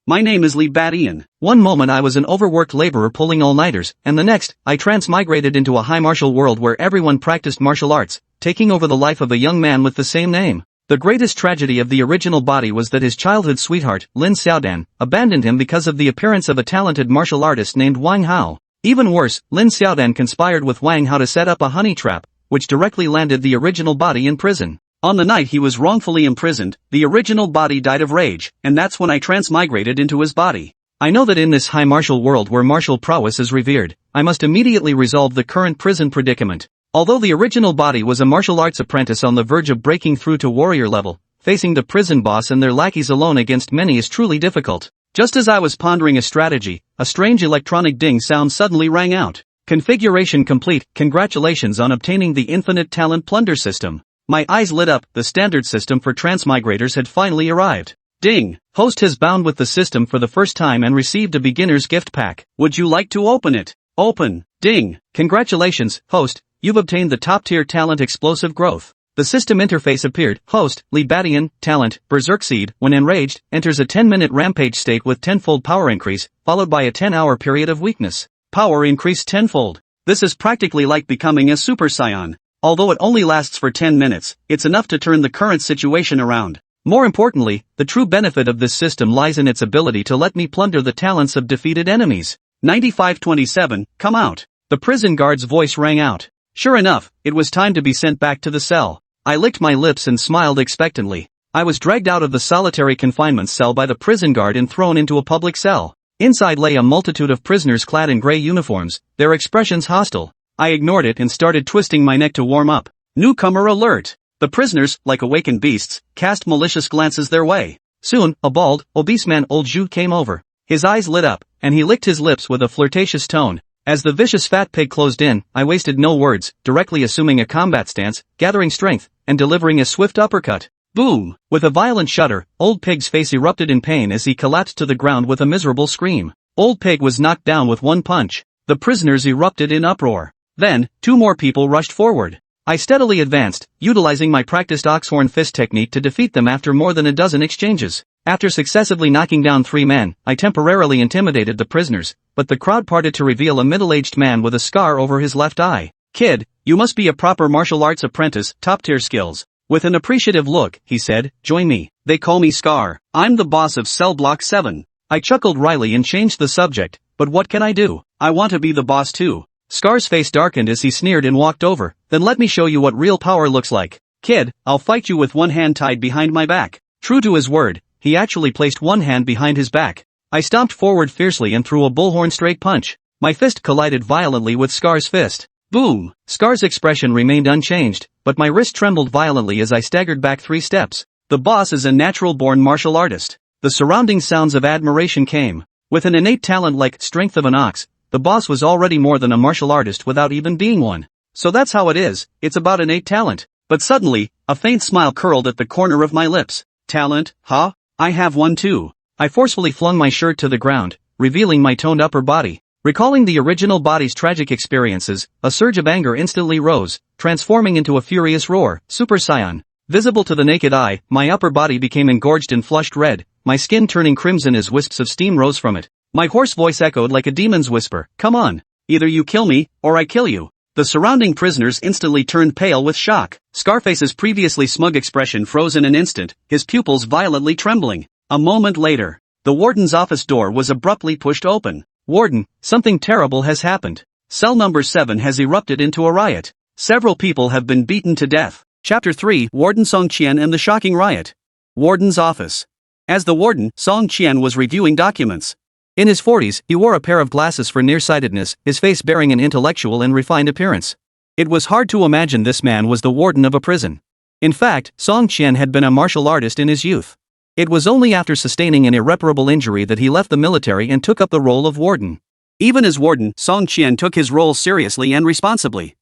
My name is Lee Badian. One moment I was an overworked laborer pulling all-nighters, and the next, I transmigrated into a high martial world where everyone practiced martial arts, taking over the life of a young man with the same name. The greatest tragedy of the original body was that his childhood sweetheart, Lin Xiaodan, abandoned him because of the appearance of a talented martial artist named Wang Hao. Even worse, Lin Xiaodan conspired with Wang Hao to set up a honey trap, which directly landed the original body in prison. On the night he was wrongfully imprisoned, the original body died of rage, and that's when I transmigrated into his body. I know that in this high martial world where martial prowess is revered, I must immediately resolve the current prison predicament. Although the original body was a martial arts apprentice on the verge of breaking through to warrior level, facing the prison boss and their lackeys alone against many is truly difficult. Just as I was pondering a strategy, a strange electronic ding sound suddenly rang out. Configuration complete, congratulations on obtaining the Infinite Plunder System. My eyes lit up, the standard system for transmigrators had finally arrived. Ding! Host has bound with the system for the first time and received a beginner's gift pack. Would you like to open it? Open. Ding! Congratulations, host, you've obtained the top-tier talent explosive growth. The system interface appeared. Host, Lee Badian, talent, Berserk Seed, when enraged, enters a 10-minute rampage state with tenfold power increase, followed by a 10-hour period of weakness. Power increased tenfold. This is practically like becoming a Super Saiyan. Although it only lasts for 10 minutes, it's enough to turn the current situation around. More importantly, the true benefit of this system lies in its ability to let me plunder the talents of defeated enemies. 9527, come out. The prison guard's voice rang out. Sure enough, it was time to be sent back to the cell. I licked my lips and smiled expectantly. I was dragged out of the solitary confinement cell by the prison guard and thrown into a public cell. Inside lay a multitude of prisoners clad in gray uniforms, their expressions hostile. I ignored it and started twisting my neck to warm up. Newcomer alert! The prisoners, like awakened beasts, cast malicious glances their way. Soon, a bald, obese man old Zhu came over. His eyes lit up, and he licked his lips with a flirtatious tone. As the vicious fat pig closed in, I wasted no words, directly assuming a combat stance, gathering strength, and delivering a swift uppercut. Boom! With a violent shudder, Old Pig's face erupted in pain as he collapsed to the ground with a miserable scream. Old Pig was knocked down with one punch. The prisoners erupted in uproar. Then, two more people rushed forward. I steadily advanced, utilizing my practiced oxhorn fist technique to defeat them after more than a dozen exchanges. After successively knocking down 3 men, I temporarily intimidated the prisoners, but the crowd parted to reveal a middle-aged man with a scar over his left eye. Kid, you must be a proper martial arts apprentice, top-tier skills. With an appreciative look, he said, join me. They call me Scar. I'm the boss of Cell Block 7. I chuckled wryly and changed the subject, but what can I do? I want to be the boss too. Scar's face darkened as he sneered and walked over. Then let me show you what real power looks like. Kid, I'll fight you with one hand tied behind my back. True to his word, he actually placed one hand behind his back. I stomped forward fiercely and threw a bullhorn straight punch. My fist collided violently with Scar's fist. Boom! Scar's expression remained unchanged, but my wrist trembled violently as I staggered back 3 steps. The boss is a natural-born martial artist. The surrounding sounds of admiration came. With an innate talent like strength of an ox, the boss was already more than a martial artist without even being one. So that's how it is, it's about innate talent. But suddenly, a faint smile curled at the corner of my lips. Talent, huh? I have one too. I forcefully flung my shirt to the ground, revealing my toned upper body. Recalling the original body's tragic experiences, a surge of anger instantly rose, transforming into a furious roar. Super Saiyan. Visible to the naked eye, my upper body became engorged and flushed red, my skin turning crimson as wisps of steam rose from it. My hoarse voice echoed like a demon's whisper. Come on. Either you kill me, or I kill you. The surrounding prisoners instantly turned pale with shock. Scarface's previously smug expression froze in an instant, his pupils violently trembling. A moment later, the warden's office door was abruptly pushed open. Warden, something terrible has happened. Cell number 7 has erupted into a riot. Several people have been beaten to death. Chapter 3, Warden Song Qian and the Shocking Riot. Warden's Office. As the warden, Song Qian was reviewing documents. In his 40s, he wore a pair of glasses for nearsightedness, his face bearing an intellectual and refined appearance. It was hard to imagine this man was the warden of a prison. In fact, Song Qian had been a martial artist in his youth. It was only after sustaining an irreparable injury that he left the military and took up the role of warden. Even as warden, Song Qian took his role seriously and responsibly.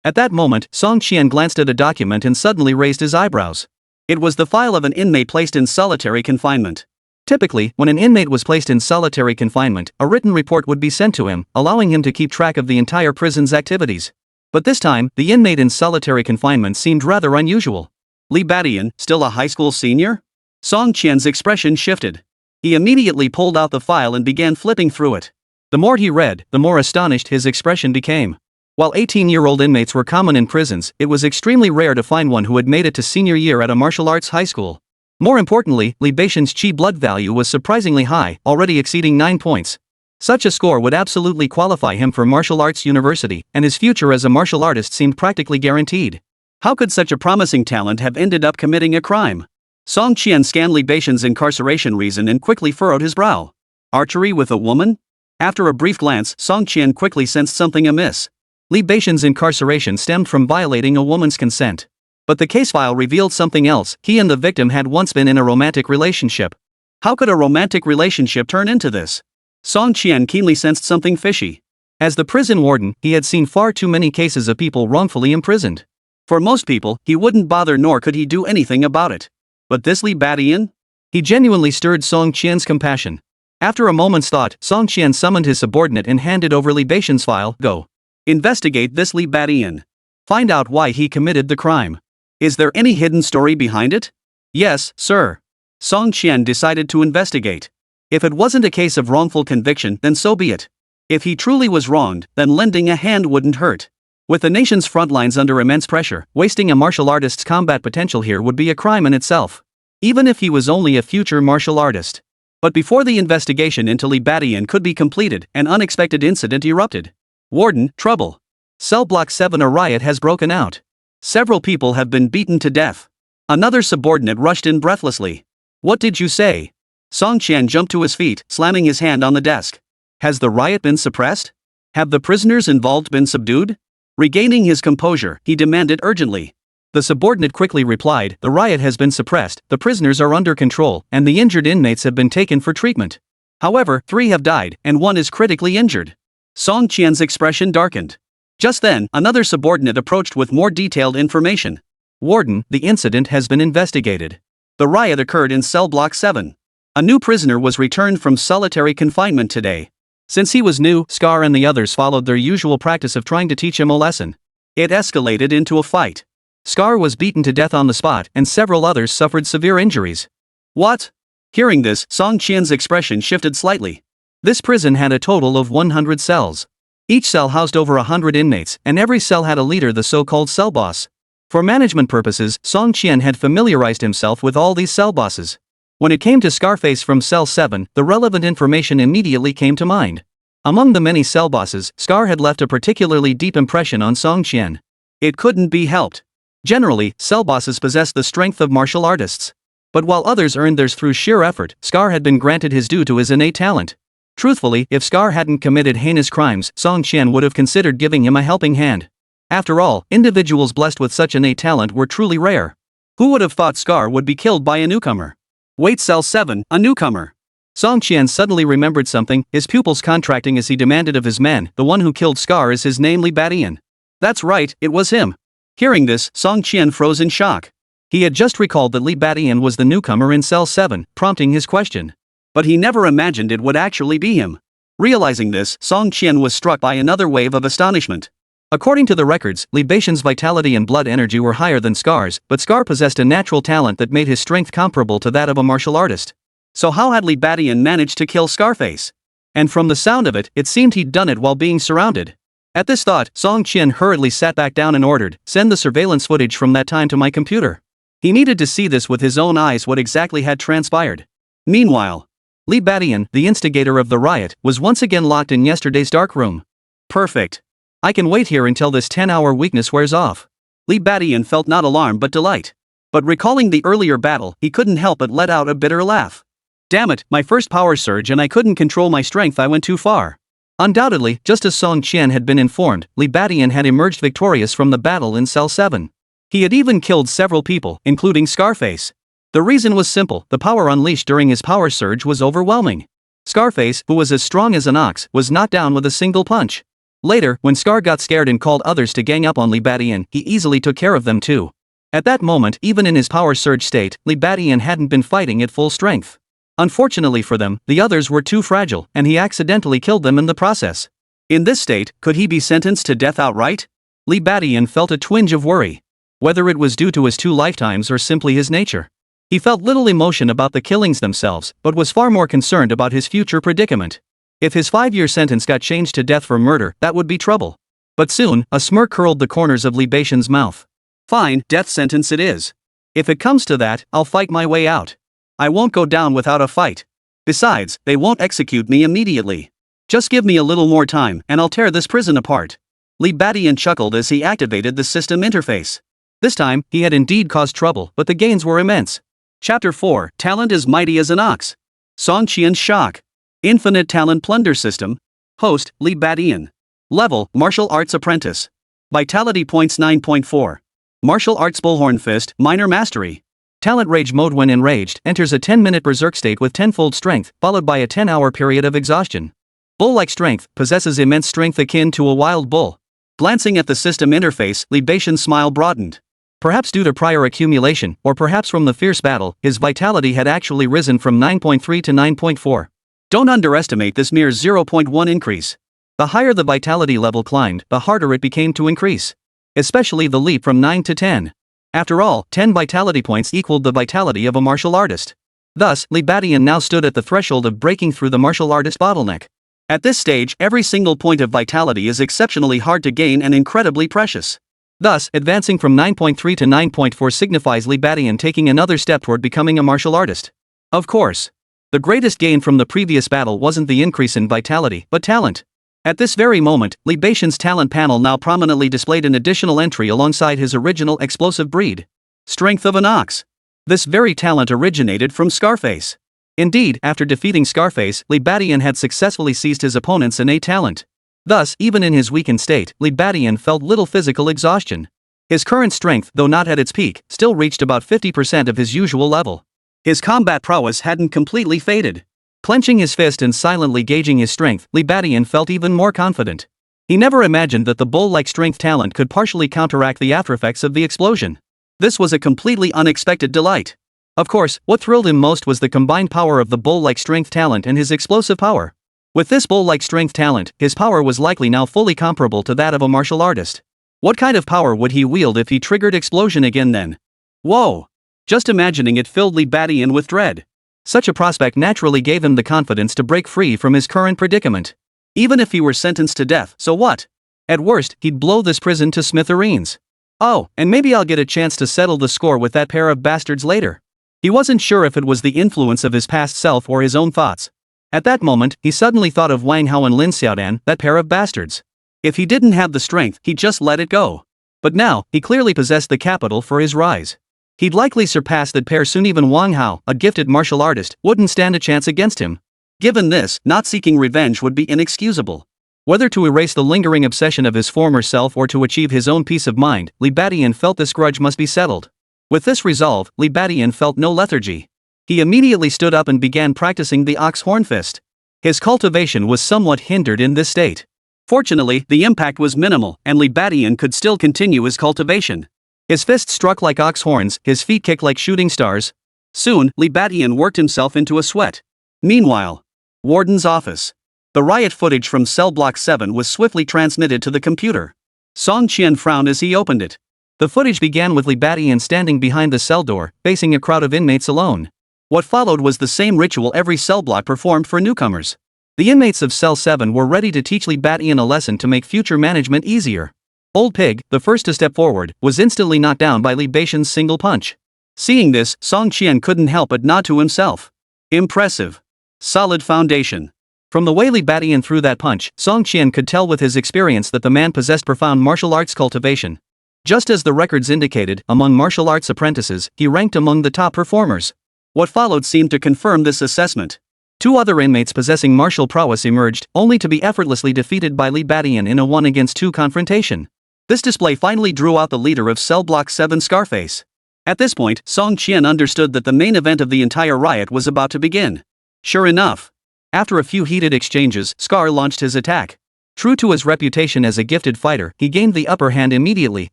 At that moment, Song Qian glanced at a document and suddenly raised his eyebrows. It was the file of an inmate placed in solitary confinement. Typically, when an inmate was placed in solitary confinement, a written report would be sent to him, allowing him to keep track of the entire prison's activities. But this time, the inmate in solitary confinement seemed rather unusual. Lee Badian, still a high school senior? Song Qian's expression shifted. He immediately pulled out the file and began flipping through it. The more he read, the more astonished his expression became. While 18-year-old inmates were common in prisons, it was extremely rare to find one who had made it to senior year at a martial arts high school. More importantly, Li Beixian's chi blood value was surprisingly high, already exceeding 9 points. Such a score would absolutely qualify him for martial arts university, and his future as a martial artist seemed practically guaranteed. How could such a promising talent have ended up committing a crime? Song Qian scanned Li Beixian's incarceration reason and quickly furrowed his brow. Archery with a woman? After a brief glance, Song Qian quickly sensed something amiss. Li Beixian's incarceration stemmed from violating a woman's consent. But the case file revealed something else. He and the victim had once been in a romantic relationship. How could a romantic relationship turn into this? Song Qian keenly sensed something fishy. As the prison warden, he had seen far too many cases of people wrongfully imprisoned. For most people, he wouldn't bother nor could he do anything about it. But this Li Beixian? He genuinely stirred Song Qian's compassion. After a moment's thought, Song Qian summoned his subordinate and handed over Li Beixian's file. Go. Investigate this Li Beixian. Find out why he committed the crime. Is there any hidden story behind it? Yes, sir. Song Qian decided to investigate. If it wasn't a case of wrongful conviction, then so be it. If he truly was wronged, then lending a hand wouldn't hurt. With the nation's front lines under immense pressure, wasting a martial artist's combat potential here would be a crime in itself. Even if he was only a future martial artist. But before the investigation into Li Beixian could be completed, an unexpected incident erupted. Warden, trouble. Cell Block 7, a riot has broken out. Several people have been beaten to death. Another subordinate rushed in breathlessly. What did you say? Song Qian jumped to his feet, slamming his hand on the desk. Has the riot been suppressed? Have the prisoners involved been subdued? Regaining his composure, he demanded urgently. The subordinate quickly replied, the riot has been suppressed, the prisoners are under control, and the injured inmates have been taken for treatment. However, 3 have died, and 1 is critically injured. Song Qian's expression darkened. Just then, another subordinate approached with more detailed information. Warden, the incident has been investigated. The riot occurred in Cell Block 7. A new prisoner was returned from solitary confinement today. Since he was new, Scar and the others followed their usual practice of trying to teach him a lesson. It escalated into a fight. Scar was beaten to death on the spot, and several others suffered severe injuries. What? Hearing this, Song Qian's expression shifted slightly. This prison had a total of 100 cells. Each cell housed over 100 inmates, and every cell had a leader, the so-called cell boss. For management purposes, Song Qian had familiarized himself with all these cell bosses. When it came to Scarface from Cell 7, the relevant information immediately came to mind. Among the many cell bosses, Scar had left a particularly deep impression on Song Qian. It couldn't be helped. Generally, cell bosses possess the strength of martial artists. But while others earned theirs through sheer effort, Scar had been granted his due to his innate talent. Truthfully, if Scar hadn't committed heinous crimes, Song Qian would have considered giving him a helping hand. After all, individuals blessed with such innate talent were truly rare. Who would have thought Scar would be killed by a newcomer? Wait, Cell 7, a newcomer. Song Qian suddenly remembered something, his pupils contracting as he demanded of his men, the one who killed Scar is his name Li Beixian. That's right, it was him. Hearing this, Song Qian froze in shock. He had just recalled that Li Beixian was the newcomer in Cell 7, prompting his question. But he never imagined it would actually be him. Realizing this, Song Qian was struck by another wave of astonishment. According to the records, Li Beixian's vitality and blood energy were higher than Scar's, but Scar possessed a natural talent that made his strength comparable to that of a martial artist. So how had Li Beixian managed to kill Scarface? And from the sound of it, it seemed he'd done it while being surrounded. At this thought, Song Qian hurriedly sat back down and ordered, "Send the surveillance footage from that time to my computer." He needed to see this with his own eyes what exactly had transpired. Meanwhile, Li Beixian, the instigator of the riot, was once again locked in yesterday's dark room. Perfect. I can wait here until this 10-hour weakness wears off. Li Beixian felt not alarm but delight. But recalling the earlier battle, he couldn't help but let out a bitter laugh. Damn it, my first power surge and I couldn't control my strength, I went too far. Undoubtedly, just as Song Qian had been informed, Li Beixian had emerged victorious from the battle in Cell 7. He had even killed several people, including Scarface. The reason was simple, the power unleashed during his power surge was overwhelming. Scarface, who was as strong as an ox, was knocked down with a single punch. Later, when Scar got scared and called others to gang up on Li Beixian, he easily took care of them too. At that moment, even in his power surge state, Li Beixian hadn't been fighting at full strength. Unfortunately for them, the others were too fragile, and he accidentally killed them in the process. In this state, could he be sentenced to death outright? Li Beixian felt a twinge of worry. Whether it was due to his 2 lifetimes or simply his nature. He felt little emotion about the killings themselves, but was far more concerned about his future predicament. If his 5-year sentence got changed to death for murder, that would be trouble. But soon, a smirk curled the corners of Li Beixian's mouth. Fine, death sentence it is. If it comes to that, I'll fight my way out. I won't go down without a fight. Besides, they won't execute me immediately. Just give me a little more time, and I'll tear this prison apart. Li Beixian chuckled as he activated the system interface. This time, he had indeed caused trouble, but the gains were immense. Chapter 4, Talent as Mighty as an Ox. Song Qian's Shock. Infinite Plunder System. Host, Li Beixian. Level, Martial Arts Apprentice. Vitality points 9.4. Martial Arts Bullhorn Fist, Minor Mastery. Talent Rage mode when enraged, enters a 10-minute berserk state with tenfold strength, followed by a 10-hour period of exhaustion. Bull-like strength, possesses immense strength akin to a wild bull. Glancing at the system interface, Li Beixian's smile broadened. Perhaps due to prior accumulation, or perhaps from the fierce battle, his vitality had actually risen from 9.3 to 9.4. Don't underestimate this mere 0.1 increase. The higher the vitality level climbed, the harder it became to increase. Especially the leap from 9 to 10. After all, 10 vitality points equaled the vitality of a martial artist. Thus, Li Beixian now stood at the threshold of breaking through the martial artist bottleneck. At this stage, every single point of vitality is exceptionally hard to gain and incredibly precious. Thus, advancing from 9.3 to 9.4 signifies Li Beixian taking another step toward becoming a martial artist. Of course. The greatest gain from the previous battle wasn't the increase in vitality, but talent. At this very moment, Li Beixian's talent panel now prominently displayed an additional entry alongside his original explosive breed. Strength of an Ox. This very talent originated from Scarface. Indeed, after defeating Scarface, Li Beixian had successfully seized his opponent's innate talent. Thus, even in his weakened state, Li Beixian felt little physical exhaustion. His current strength, though not at its peak, still reached about 50% of his usual level. His combat prowess hadn't completely faded. Clenching his fist and silently gauging his strength, Li Beixian felt even more confident. He never imagined that the bull-like strength talent could partially counteract the aftereffects of the explosion. This was a completely unexpected delight. Of course, what thrilled him most was the combined power of the bull-like strength talent and his explosive power. With this bull-like strength talent, his power was likely now fully comparable to that of a martial artist. What kind of power would he wield if he triggered explosion again then? Whoa! Just imagining it filled Li Beixian with dread. Such a prospect naturally gave him the confidence to break free from his current predicament. Even if he were sentenced to death, so what? At worst, he'd blow this prison to smithereens. Oh, and maybe I'll get a chance to settle the score with that pair of bastards later. He wasn't sure if it was the influence of his past self or his own thoughts. At that moment, he suddenly thought of Wang Hao and Lin Xiaodan, that pair of bastards. If he didn't have the strength, he'd just let it go. But now, he clearly possessed the capital for his rise. He'd likely surpass that pair soon. Even Wang Hao, a gifted martial artist, wouldn't stand a chance against him. Given this, not seeking revenge would be inexcusable. Whether to erase the lingering obsession of his former self or to achieve his own peace of mind, Li Beixian felt this grudge must be settled. With this resolve, Li Beixian felt no lethargy. He immediately stood up and began practicing the ox horn fist. His cultivation was somewhat hindered in this state. Fortunately, the impact was minimal, and Li Beixian could still continue his cultivation. His fists struck like ox horns, his feet kicked like shooting stars. Soon, Li Beixian worked himself into a sweat. Meanwhile, Warden's office. The riot footage from cell block 7 was swiftly transmitted to the computer. Song Qian frowned as he opened it. The footage began with Li Beixian standing behind the cell door, facing a crowd of inmates alone. What followed was the same ritual every cell block performed for newcomers. The inmates of cell 7 were ready to teach Li Beixian a lesson to make future management easier. Old Pig, the first to step forward, was instantly knocked down by Li Beixian's single punch. Seeing this, Song Qian couldn't help but nod to himself. Impressive. Solid foundation. From the way Li Beixian threw that punch, Song Qian could tell with his experience that the man possessed profound martial arts cultivation. Just as the records indicated, among martial arts apprentices, he ranked among the top performers. What followed seemed to confirm this assessment. 2 other inmates possessing martial prowess emerged, only to be effortlessly defeated by Li Beixian in a 1-against-2 confrontation. This display finally drew out the leader of cell block 7, Scarface. At this point, Song Qian understood that the main event of the entire riot was about to begin. Sure enough. After a few heated exchanges, Scar launched his attack. True to his reputation as a gifted fighter, he gained the upper hand immediately,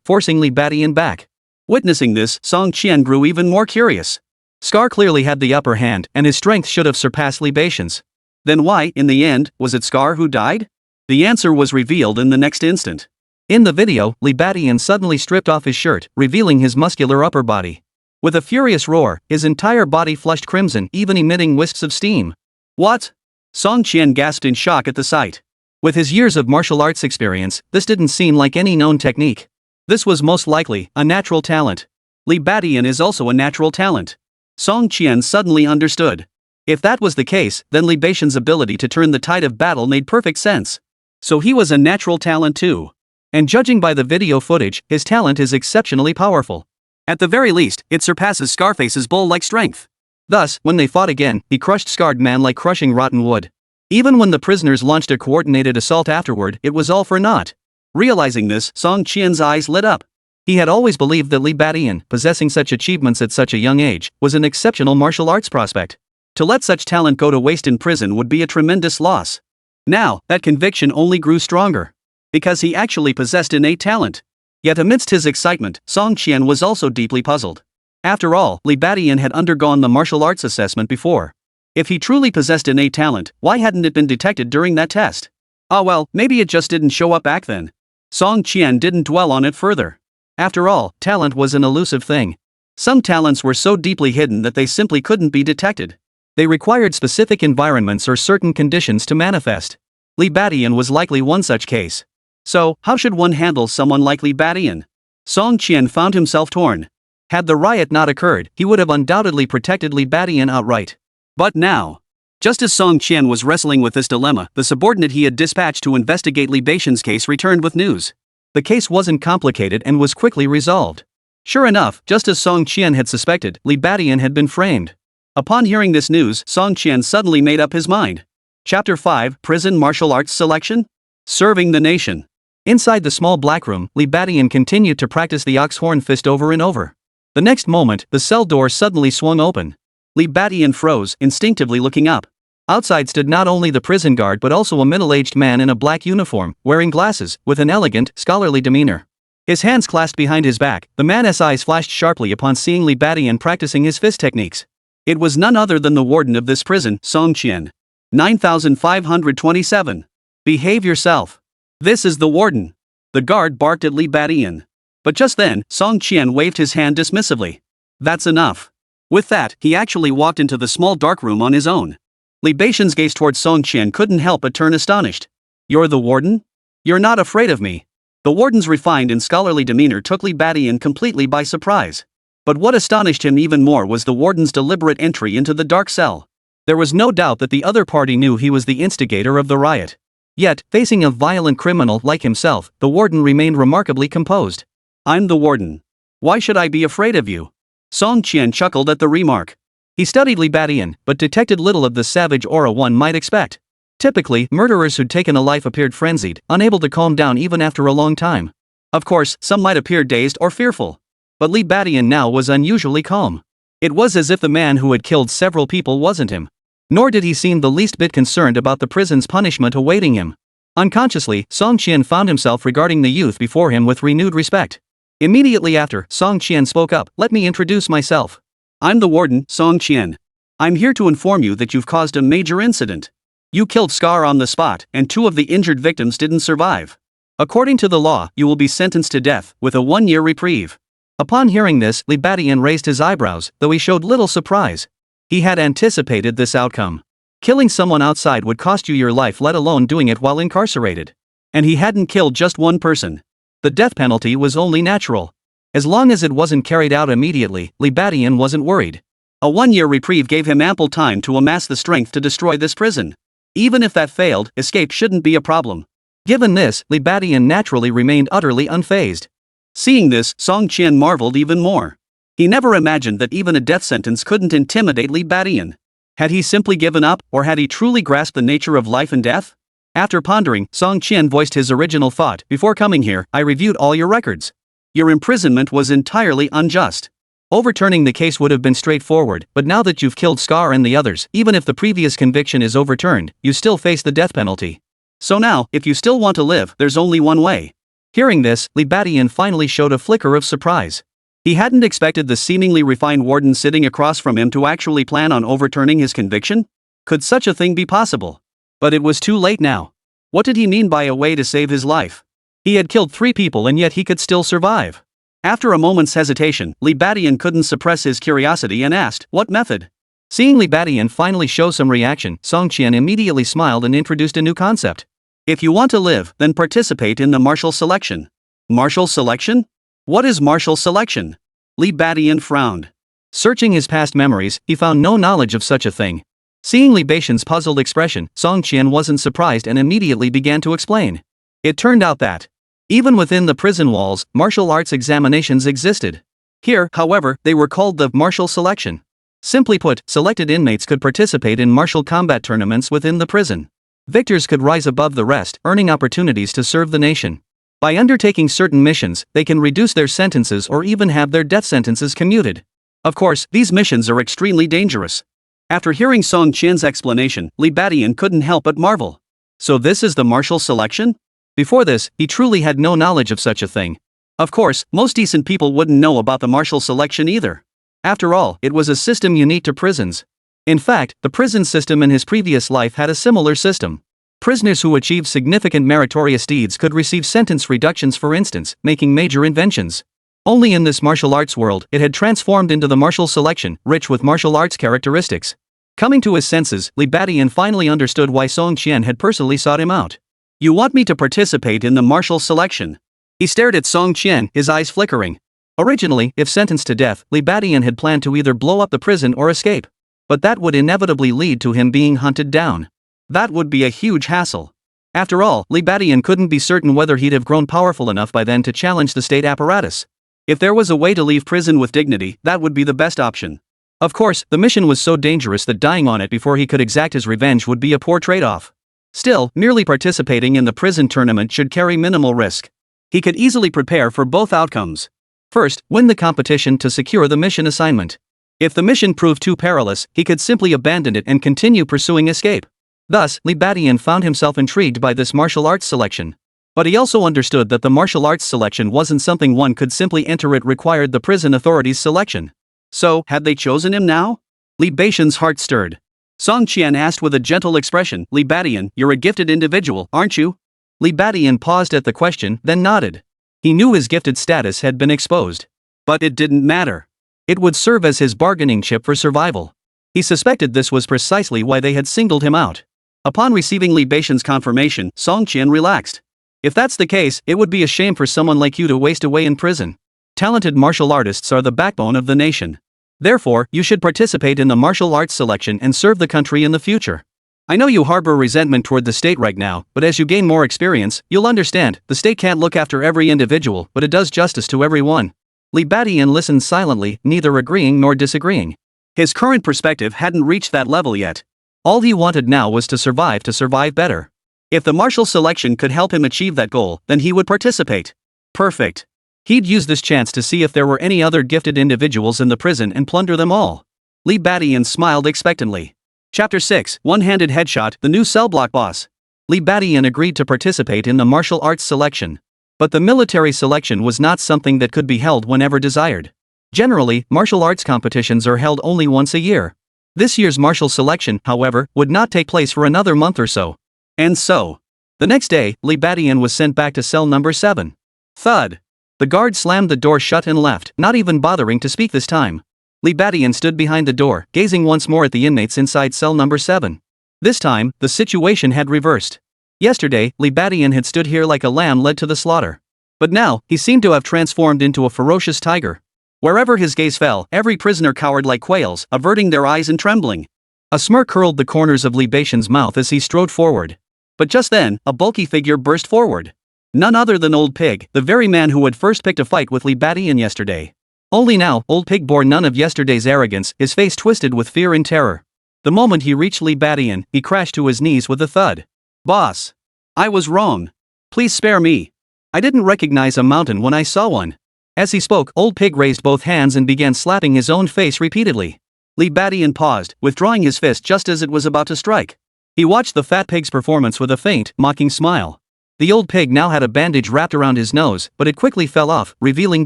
forcing Li Beixian back. Witnessing this, Song Qian grew even more curious. Scar clearly had the upper hand, and his strength should have surpassed Li Beixian's. Then why, in the end, was it Scar who died? The answer was revealed in the next instant. In the video, Li Beixian suddenly stripped off his shirt, revealing his muscular upper body. With a furious roar, his entire body flushed crimson, even emitting wisps of steam. What? Song Qian gasped in shock at the sight. With his years of martial arts experience, this didn't seem like any known technique. This was most likely a natural talent. Li Badian is also a natural talent. Song Qian suddenly understood. If that was the case, then Li Badian's ability to turn the tide of battle made perfect sense. So he was a natural talent too. And judging by the video footage, his talent is exceptionally powerful. At the very least, it surpasses Scarface's bull-like strength. Thus, when they fought again, he crushed Scarred Man like crushing rotten wood. Even when the prisoners launched a coordinated assault afterward, it was all for naught. Realizing this, Song Qian's eyes lit up. He had always believed that Li Badian, possessing such achievements at such a young age, was an exceptional martial arts prospect. To let such talent go to waste in prison would be a tremendous loss. Now, that conviction only grew stronger. Because he actually possessed innate talent. Yet amidst his excitement, Song Qian was also deeply puzzled. After all, Li Badian had undergone the martial arts assessment before. If he truly possessed innate talent, why hadn't it been detected during that test? Ah well, maybe it just didn't show up back then. Song Qian didn't dwell on it further. After all, talent was an elusive thing. Some talents were so deeply hidden that they simply couldn't be detected. They required specific environments or certain conditions to manifest. Li Badian was likely one such case. So, how should one handle someone like Li Badian? Song Qian found himself torn. Had the riot not occurred, he would have undoubtedly protected Li Badian outright. But now, just as Song Qian was wrestling with this dilemma, the subordinate he had dispatched to investigate Li Badian's case returned with news. The case wasn't complicated and was quickly resolved. Sure enough, just as Song Qian had suspected, Li Badian had been framed. Upon hearing this news, Song Qian suddenly made up his mind. Chapter 5, Prison Martial Arts Selection? Serving the Nation. Inside the small black room, Li Badian continued to practice the ox horn fist over and over. The next moment, the cell door suddenly swung open. Li Badian froze, instinctively looking up. Outside stood not only the prison guard but also a middle-aged man in a black uniform, wearing glasses, with an elegant, scholarly demeanor. His hands clasped behind his back, the man's eyes flashed sharply upon seeing Li Badian practicing his fist techniques. It was none other than the warden of this prison, Song Qian. 9527. Behave yourself. This is the warden. The guard barked at Li Badian. But just then, Song Qian waved his hand dismissively. That's enough. With that, he actually walked into the small dark room on his own. Li Badian's gaze towards Song Qian couldn't help but turn astonished. You're the warden? You're not afraid of me. The warden's refined and scholarly demeanor took Li Badian completely by surprise. But what astonished him even more was the warden's deliberate entry into the dark cell. There was no doubt that the other party knew he was the instigator of the riot. Yet, facing a violent criminal like himself, the warden remained remarkably composed. I'm the warden. Why should I be afraid of you? Song Qian chuckled at the remark. He studied Li Badian, but detected little of the savage aura one might expect. Typically, murderers who'd taken a life appeared frenzied, unable to calm down even after a long time. Of course, some might appear dazed or fearful. But Li Badian now was unusually calm. It was as if the man who had killed several people wasn't him. Nor did he seem the least bit concerned about the prison's punishment awaiting him. Unconsciously, Song Qian found himself regarding the youth before him with renewed respect. Immediately after, Song Qian spoke up. Let me introduce myself. I'm the warden, Song Qian. I'm here to inform you that you've caused a major incident. You killed Scar on the spot, and 2 of the injured victims didn't survive. According to the law, you will be sentenced to death, with a 1-year reprieve. Upon hearing this, Li Badian raised his eyebrows, though he showed little surprise. He had anticipated this outcome. Killing someone outside would cost you your life, let alone doing it while incarcerated. And he hadn't killed just one person. The death penalty was only natural. As long as it wasn't carried out immediately, Li Badian wasn't worried. A 1-year reprieve gave him ample time to amass the strength to destroy this prison. Even if that failed, escape shouldn't be a problem. Given this, Li Badian naturally remained utterly unfazed. Seeing this, Song Qian marveled even more. He never imagined that even a death sentence couldn't intimidate Li Badian. Had he simply given up, or had he truly grasped the nature of life and death? After pondering, Song Qian voiced his original thought. Before coming here, I reviewed all your records. Your imprisonment was entirely unjust. Overturning the case would have been straightforward, but now that you've killed Scar and the others, even if the previous conviction is overturned, you still face the death penalty. So now, if you still want to live, there's only one way. Hearing this, Li Badian finally showed a flicker of surprise. He hadn't expected the seemingly refined warden sitting across from him to actually plan on overturning his conviction. Could such a thing be possible? But it was too late now. What did he mean by a way to save his life? He had killed 3 people and yet he could still survive. After a moment's hesitation, Li Badian couldn't suppress his curiosity and asked, "What method?" Seeing Li Badian finally show some reaction, Song Qian immediately smiled and introduced a new concept. "If you want to live, then participate in the martial selection." "Martial selection? What is martial selection?" Li Badian frowned. Searching his past memories, he found no knowledge of such a thing. Seeing Li Badian's puzzled expression, Song Qian wasn't surprised and immediately began to explain. It turned out that, even within the prison walls, martial arts examinations existed. Here, however, they were called the martial selection. Simply put, selected inmates could participate in martial combat tournaments within the prison. Victors could rise above the rest, earning opportunities to serve the nation. By undertaking certain missions, they can reduce their sentences or even have their death sentences commuted. Of course, these missions are extremely dangerous. After hearing Song Qian's explanation, Li Badian couldn't help but marvel. So this is the martial selection? Before this, he truly had no knowledge of such a thing. Of course, most decent people wouldn't know about the martial selection either. After all, it was a system unique to prisons. In fact, the prison system in his previous life had a similar system. Prisoners who achieved significant meritorious deeds could receive sentence reductions, for instance, making major inventions. Only in this martial arts world, it had transformed into the martial selection, rich with martial arts characteristics. Coming to his senses, Li Badian finally understood why Song Qian had personally sought him out. "You want me to participate in the martial selection?" He stared at Song Qian, his eyes flickering. Originally, if sentenced to death, Li Badian had planned to either blow up the prison or escape. But that would inevitably lead to him being hunted down. That would be a huge hassle. After all, Li Badian couldn't be certain whether he'd have grown powerful enough by then to challenge the state apparatus. If there was a way to leave prison with dignity, that would be the best option. Of course, the mission was so dangerous that dying on it before he could exact his revenge would be a poor trade-off. Still, merely participating in the prison tournament should carry minimal risk. He could easily prepare for both outcomes. First, win the competition to secure the mission assignment. If the mission proved too perilous, he could simply abandon it and continue pursuing escape. Thus, Li Badian found himself intrigued by this martial arts selection. But he also understood that the martial arts selection wasn't something one could simply enter, it required the prison authorities' selection. So, had they chosen him now? Li Badian's heart stirred. Song Qian asked with a gentle expression, "Li Badian, you're a gifted individual, aren't you?" Li Badian paused at the question, then nodded. He knew his gifted status had been exposed. But it didn't matter. It would serve as his bargaining chip for survival. He suspected this was precisely why they had singled him out. Upon receiving Li Badian's confirmation, Song Qian relaxed. "If that's the case, it would be a shame for someone like you to waste away in prison. Talented martial artists are the backbone of the nation. Therefore, you should participate in the martial arts selection and serve the country in the future. I know you harbor resentment toward the state right now, but as you gain more experience, you'll understand, the state can't look after every individual, but it does justice to everyone." Li Badian listened silently, neither agreeing nor disagreeing. His current perspective hadn't reached that level yet. All he wanted now was to survive better. If the martial selection could help him achieve that goal, then he would participate. Perfect. He'd use this chance to see if there were any other gifted individuals in the prison and plunder them all. Li Badian smiled expectantly. Chapter 6, One-Handed Headshot, the new cell block boss. Li Badian agreed to participate in the martial arts selection. But the military selection was not something that could be held whenever desired. Generally, martial arts competitions are held only once a year. This year's martial selection, however, would not take place for another month or so. And so, the next day, Li Badian was sent back to cell number 7. Thud. The guard slammed the door shut and left, not even bothering to speak this time. Li Badian stood behind the door, gazing once more at the inmates inside cell number 7. This time, the situation had reversed. Yesterday, Li Badian had stood here like a lamb led to the slaughter. But now, he seemed to have transformed into a ferocious tiger. Wherever his gaze fell, every prisoner cowered like quails, averting their eyes and trembling. A smirk curled the corners of Li Badian's mouth as he strode forward. But just then, a bulky figure burst forward. None other than Old Pig, the very man who had first picked a fight with Li Badian yesterday. Only now, Old Pig bore none of yesterday's arrogance, his face twisted with fear and terror. The moment he reached Li Badian, he crashed to his knees with a thud. "Boss. I was wrong. Please spare me. I didn't recognize a mountain when I saw one." As he spoke, Old Pig raised both hands and began slapping his own face repeatedly. Li Badian paused, withdrawing his fist just as it was about to strike. He watched the fat pig's performance with a faint, mocking smile. The old pig now had a bandage wrapped around his nose, but it quickly fell off, revealing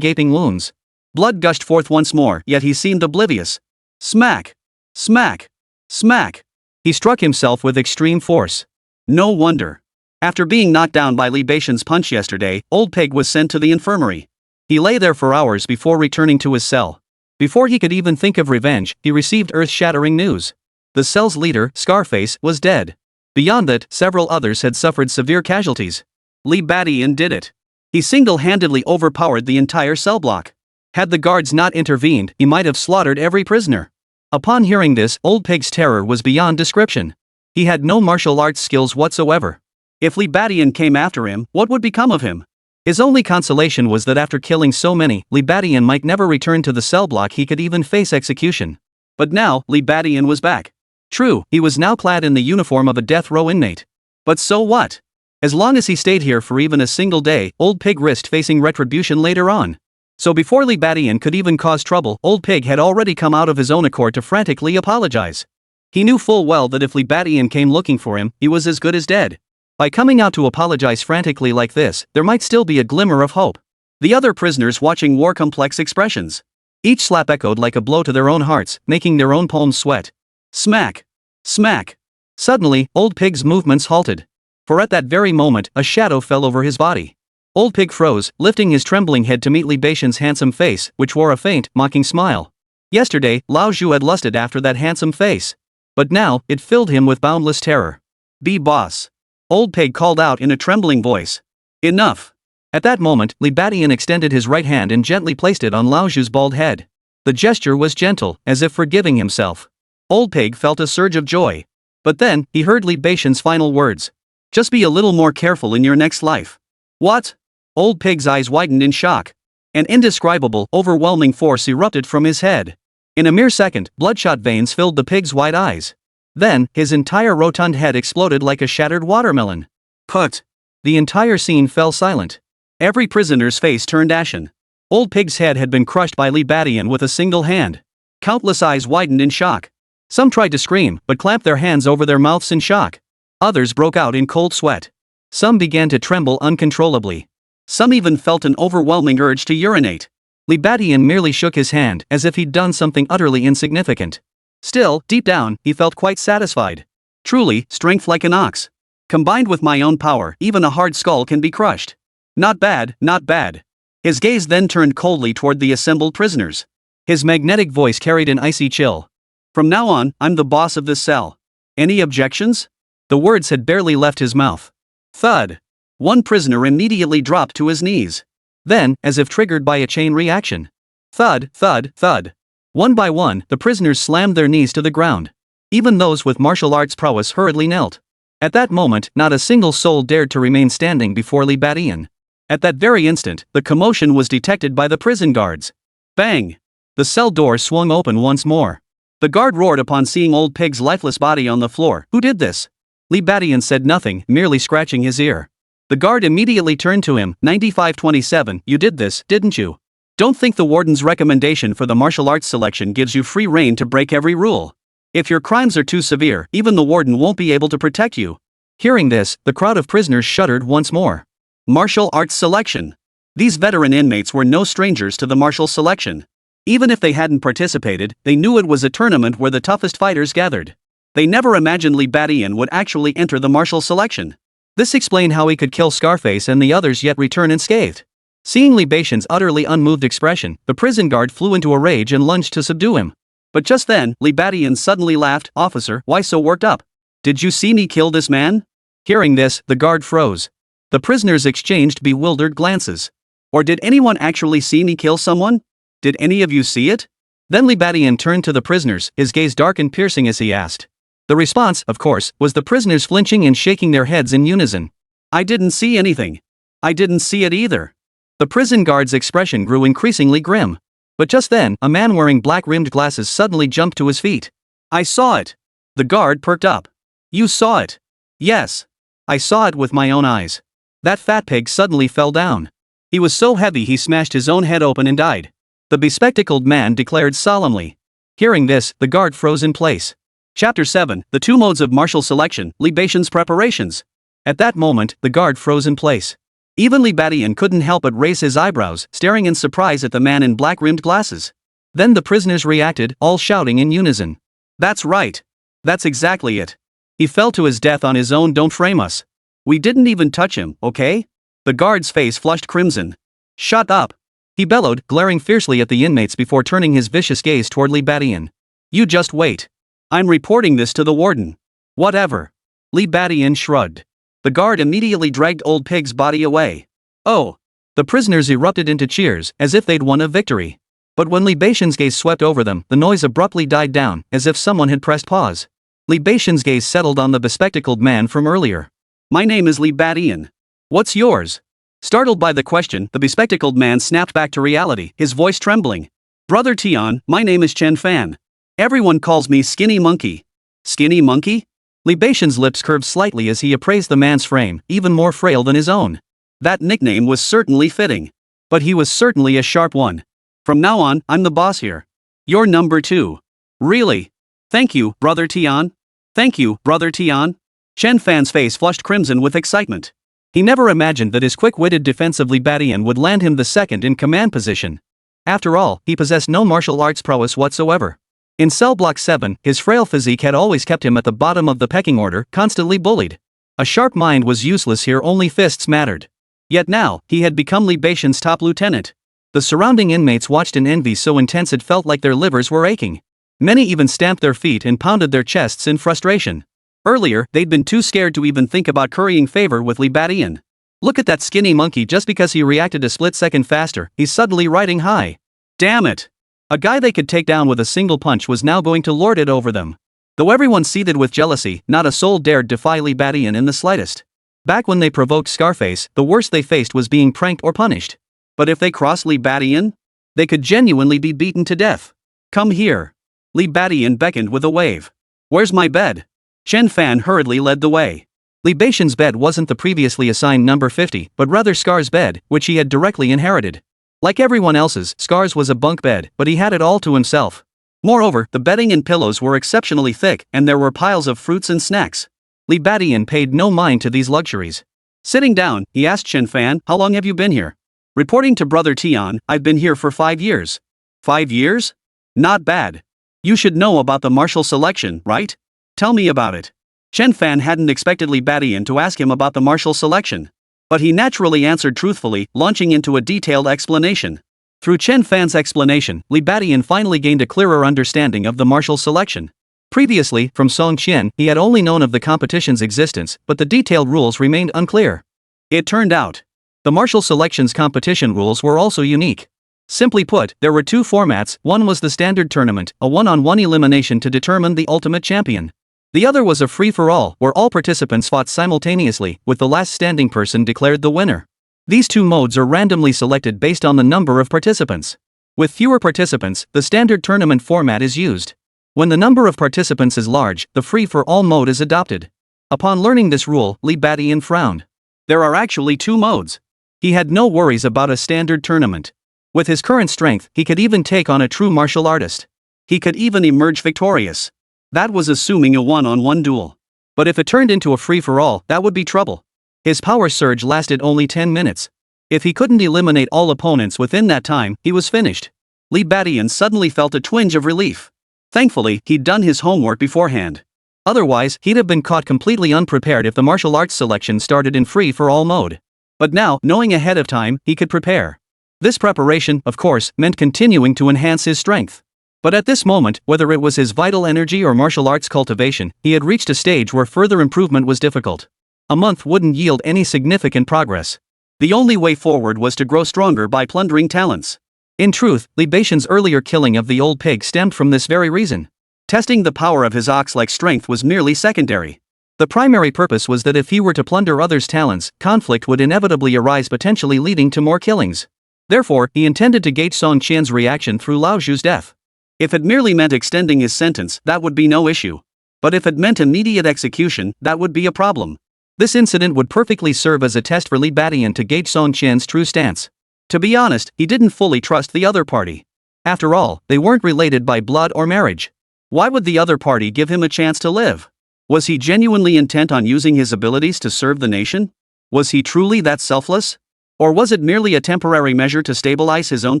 gaping wounds. Blood gushed forth once more, yet he seemed oblivious. Smack! Smack! Smack! He struck himself with extreme force. No wonder. After being knocked down by Li Badian's punch yesterday, Old Pig was sent to the infirmary. He lay there for hours before returning to his cell. Before he could even think of revenge, he received earth-shattering news. The cell's leader, Scarface, was dead. Beyond that, several others had suffered severe casualties. Lee Badian did it. He single-handedly overpowered the entire cell block. Had the guards not intervened, he might have slaughtered every prisoner. Upon hearing this, Old Pig's terror was beyond description. He had no martial arts skills whatsoever. If Lee Badian came after him, what would become of him? His only consolation was that after killing so many, Lee Badian might never return to the cell block. He could even face execution. But now, Lee Badian was back. True, he was now clad in the uniform of a death row inmate. But so what? As long as he stayed here for even a single day, Old Pig risked facing retribution later on. So before Lee Badian could even cause trouble, Old Pig had already come out of his own accord to frantically apologize. He knew full well that if Lee Badian came looking for him, he was as good as dead. By coming out to apologize frantically like this, there might still be a glimmer of hope. The other prisoners watching wore complex expressions. Each slap echoed like a blow to their own hearts, making their own palms sweat. Smack! Smack! Suddenly, Old Pig's movements halted. For at that very moment, a shadow fell over his body. Old Pig froze, lifting his trembling head to meet Li Beishan's handsome face, which wore a faint, mocking smile. Yesterday, Lao Zhu had lusted after that handsome face. But now, it filled him with boundless terror. "Be boss." Old Pig called out in a trembling voice. "Enough." At that moment, Li Badian extended his right hand and gently placed it on Lao Zhu's bald head. The gesture was gentle, as if forgiving himself. Old Pig felt a surge of joy. But then, he heard Li Beishan's final words. "Just be a little more careful in your next life." What? Old Pig's eyes widened in shock. An indescribable, overwhelming force erupted from his head. In a mere second, bloodshot veins filled the pig's wide eyes. Then, his entire rotund head exploded like a shattered watermelon. Put! The entire scene fell silent. Every prisoner's face turned ashen. Old Pig's head had been crushed by Lee Badian with a single hand. Countless eyes widened in shock. Some tried to scream, but clamped their hands over their mouths in shock. Others broke out in cold sweat. Some began to tremble uncontrollably. Some even felt an overwhelming urge to urinate. Lee Badian merely shook his hand, as if he'd done something utterly insignificant. Still, deep down, he felt quite satisfied. Truly, strength like an ox. Combined with my own power, even a hard skull can be crushed. Not bad, not bad. His gaze then turned coldly toward the assembled prisoners. His magnetic voice carried an icy chill. "From now on, I'm the boss of this cell. Any objections?" The words had barely left his mouth. Thud! One prisoner immediately dropped to his knees. Then, as if triggered by a chain reaction. Thud, thud, thud. One by one, the prisoners slammed their knees to the ground. Even those with martial arts prowess hurriedly knelt. At that moment, not a single soul dared to remain standing before Lee Badian. At that very instant, the commotion was detected by the prison guards. Bang! The cell door swung open once more. The guard roared upon seeing Old Pig's lifeless body on the floor. "Who did this?" Lee Badian said nothing, merely scratching his ear. The guard immediately turned to him. 9527, "You did this, didn't you? Don't think the warden's recommendation for the martial arts selection gives you free rein to break every rule. If your crimes are too severe, even the warden won't be able to protect you." Hearing this, the crowd of prisoners shuddered once more. Martial arts selection. These veteran inmates were no strangers to the martial selection. Even if they hadn't participated, they knew it was a tournament where the toughest fighters gathered. They never imagined Lee Badian would actually enter the martial selection. This explained how he could kill Scarface and the others yet return unscathed. Seeing Lee Beishan's utterly unmoved expression, the prison guard flew into a rage and lunged to subdue him. But just then, Lee Badian suddenly laughed. "Officer, why so worked up? Did you see me kill this man?" Hearing this, the guard froze. The prisoners exchanged bewildered glances. "Or did anyone actually see me kill someone? Did any of you see it?" Then Lee Badian turned to the prisoners, his gaze dark and piercing as he asked. The response, of course, was the prisoners flinching and shaking their heads in unison. "I didn't see anything." "I didn't see it either." The prison guard's expression grew increasingly grim. But just then, a man wearing black-rimmed glasses suddenly jumped to his feet. "I saw it." The guard perked up. "You saw it?" "Yes. I saw it with my own eyes." That fat pig suddenly fell down. He was so heavy he smashed his own head open and died. The bespectacled man declared solemnly. Hearing this, the guard froze in place. Chapter 7, The Two Modes of Martial Selection, Lee Beishan's Preparations. At that moment, the guard froze in place. Even Lee Badian couldn't help but raise his eyebrows, staring in surprise at the man in black-rimmed glasses. Then the prisoners reacted, all shouting in unison. "That's right. That's exactly it. He fell to his death on his own. Don't frame us. We didn't even touch him, okay?" The guard's face flushed crimson. "Shut up." He bellowed, glaring fiercely at the inmates before turning his vicious gaze toward Li Badian. You just wait. I'm reporting this to the warden. Whatever. Li Badian shrugged. The guard immediately dragged Old Pig's body away. Oh. The prisoners erupted into cheers, as if they'd won a victory. But when Li Badian's gaze swept over them, the noise abruptly died down, as if someone had pressed pause. Li Badian's gaze settled on the bespectacled man from earlier. My name is Li Badian. What's yours? Startled by the question, the bespectacled man snapped back to reality, his voice trembling. Brother Tian, my name is Chen Fan. Everyone calls me Skinny Monkey. Skinny Monkey? Li Badian's lips curved slightly as he appraised the man's frame, even more frail than his own. That nickname was certainly fitting. But he was certainly a sharp one. From now on, I'm the boss here. You're number 2. Really? Thank you, Brother Tian. Thank you, Brother Tian. Chen Fan's face flushed crimson with excitement. He never imagined that his quick-witted defense of Li Badian would land him the second in command position. After all, he possessed no martial arts prowess whatsoever. In Cell Block 7, his frail physique had always kept him at the bottom of the pecking order, constantly bullied. A sharp mind was useless here, only fists mattered. Yet now, he had become Li Badian's top lieutenant. The surrounding inmates watched in envy so intense it felt like their livers were aching. Many even stamped their feet and pounded their chests in frustration. Earlier, they'd been too scared to even think about currying favor with Li Badian. Look at that skinny monkey, just because he reacted a split second faster, he's suddenly riding high. Damn it! A guy they could take down with a single punch was now going to lord it over them. Though everyone seethed with jealousy, not a soul dared defy Li Badian in the slightest. Back when they provoked Scarface, the worst they faced was being pranked or punished. But if they crossed Li Badian, they could genuinely be beaten to death. Come here. Li Badian beckoned with a wave. Where's my bed? Chen Fan hurriedly led the way. Li Badian's bed wasn't the previously assigned number 50, but rather Scar's bed, which he had directly inherited. Like everyone else's, Scar's was a bunk bed, but he had it all to himself. Moreover, the bedding and pillows were exceptionally thick, and there were piles of fruits and snacks. Li Badian paid no mind to these luxuries. Sitting down, he asked Chen Fan, how long have you been here? Reporting to Brother Tian, I've been here for 5 years. 5 years? Not bad. You should know about the martial selection, right? Tell me about it. Chen Fan hadn't expected Li Badian to ask him about the martial selection. But he naturally answered truthfully, launching into a detailed explanation. Through Chen Fan's explanation, Li Badian finally gained a clearer understanding of the martial selection. Previously, from Song Qian, he had only known of the competition's existence, but the detailed rules remained unclear. It turned out, the martial selection's competition rules were also unique. Simply put, there were 2 formats. One was the standard tournament, a one-on-one elimination to determine the ultimate champion. The other was a free-for-all, where all participants fought simultaneously, with the last standing person declared the winner. These 2 modes are randomly selected based on the number of participants. With fewer participants, the standard tournament format is used. When the number of participants is large, the free-for-all mode is adopted. Upon learning this rule, Li Badian frowned. There are actually 2 modes. He had no worries about a standard tournament. With his current strength, he could even take on a true martial artist. He could even emerge victorious. That was assuming a one-on-one duel. But if it turned into a free-for-all, that would be trouble. His power surge lasted only 10 minutes. If he couldn't eliminate all opponents within that time, he was finished. Li Badian suddenly felt a twinge of relief. Thankfully, he'd done his homework beforehand. Otherwise, he'd have been caught completely unprepared if the martial arts selection started in free-for-all mode. But now, knowing ahead of time, he could prepare. This preparation, of course, meant continuing to enhance his strength. But at this moment, whether it was his vital energy or martial arts cultivation, he had reached a stage where further improvement was difficult. A month wouldn't yield any significant progress. The only way forward was to grow stronger by plundering talents. In truth, Li Badian's earlier killing of the old pig stemmed from this very reason. Testing the power of his ox-like strength was merely secondary. The primary purpose was that if he were to plunder others' talents, conflict would inevitably arise, potentially leading to more killings. Therefore, he intended to gauge Song Qian's reaction through Lao Zhu's death. If it merely meant extending his sentence, that would be no issue. But if it meant immediate execution, that would be a problem. This incident would perfectly serve as a test for Li Badian to gauge Song Qian's true stance. To be honest, he didn't fully trust the other party. After all, they weren't related by blood or marriage. Why would the other party give him a chance to live? Was he genuinely intent on using his abilities to serve the nation? Was he truly that selfless? Or was it merely a temporary measure to stabilize his own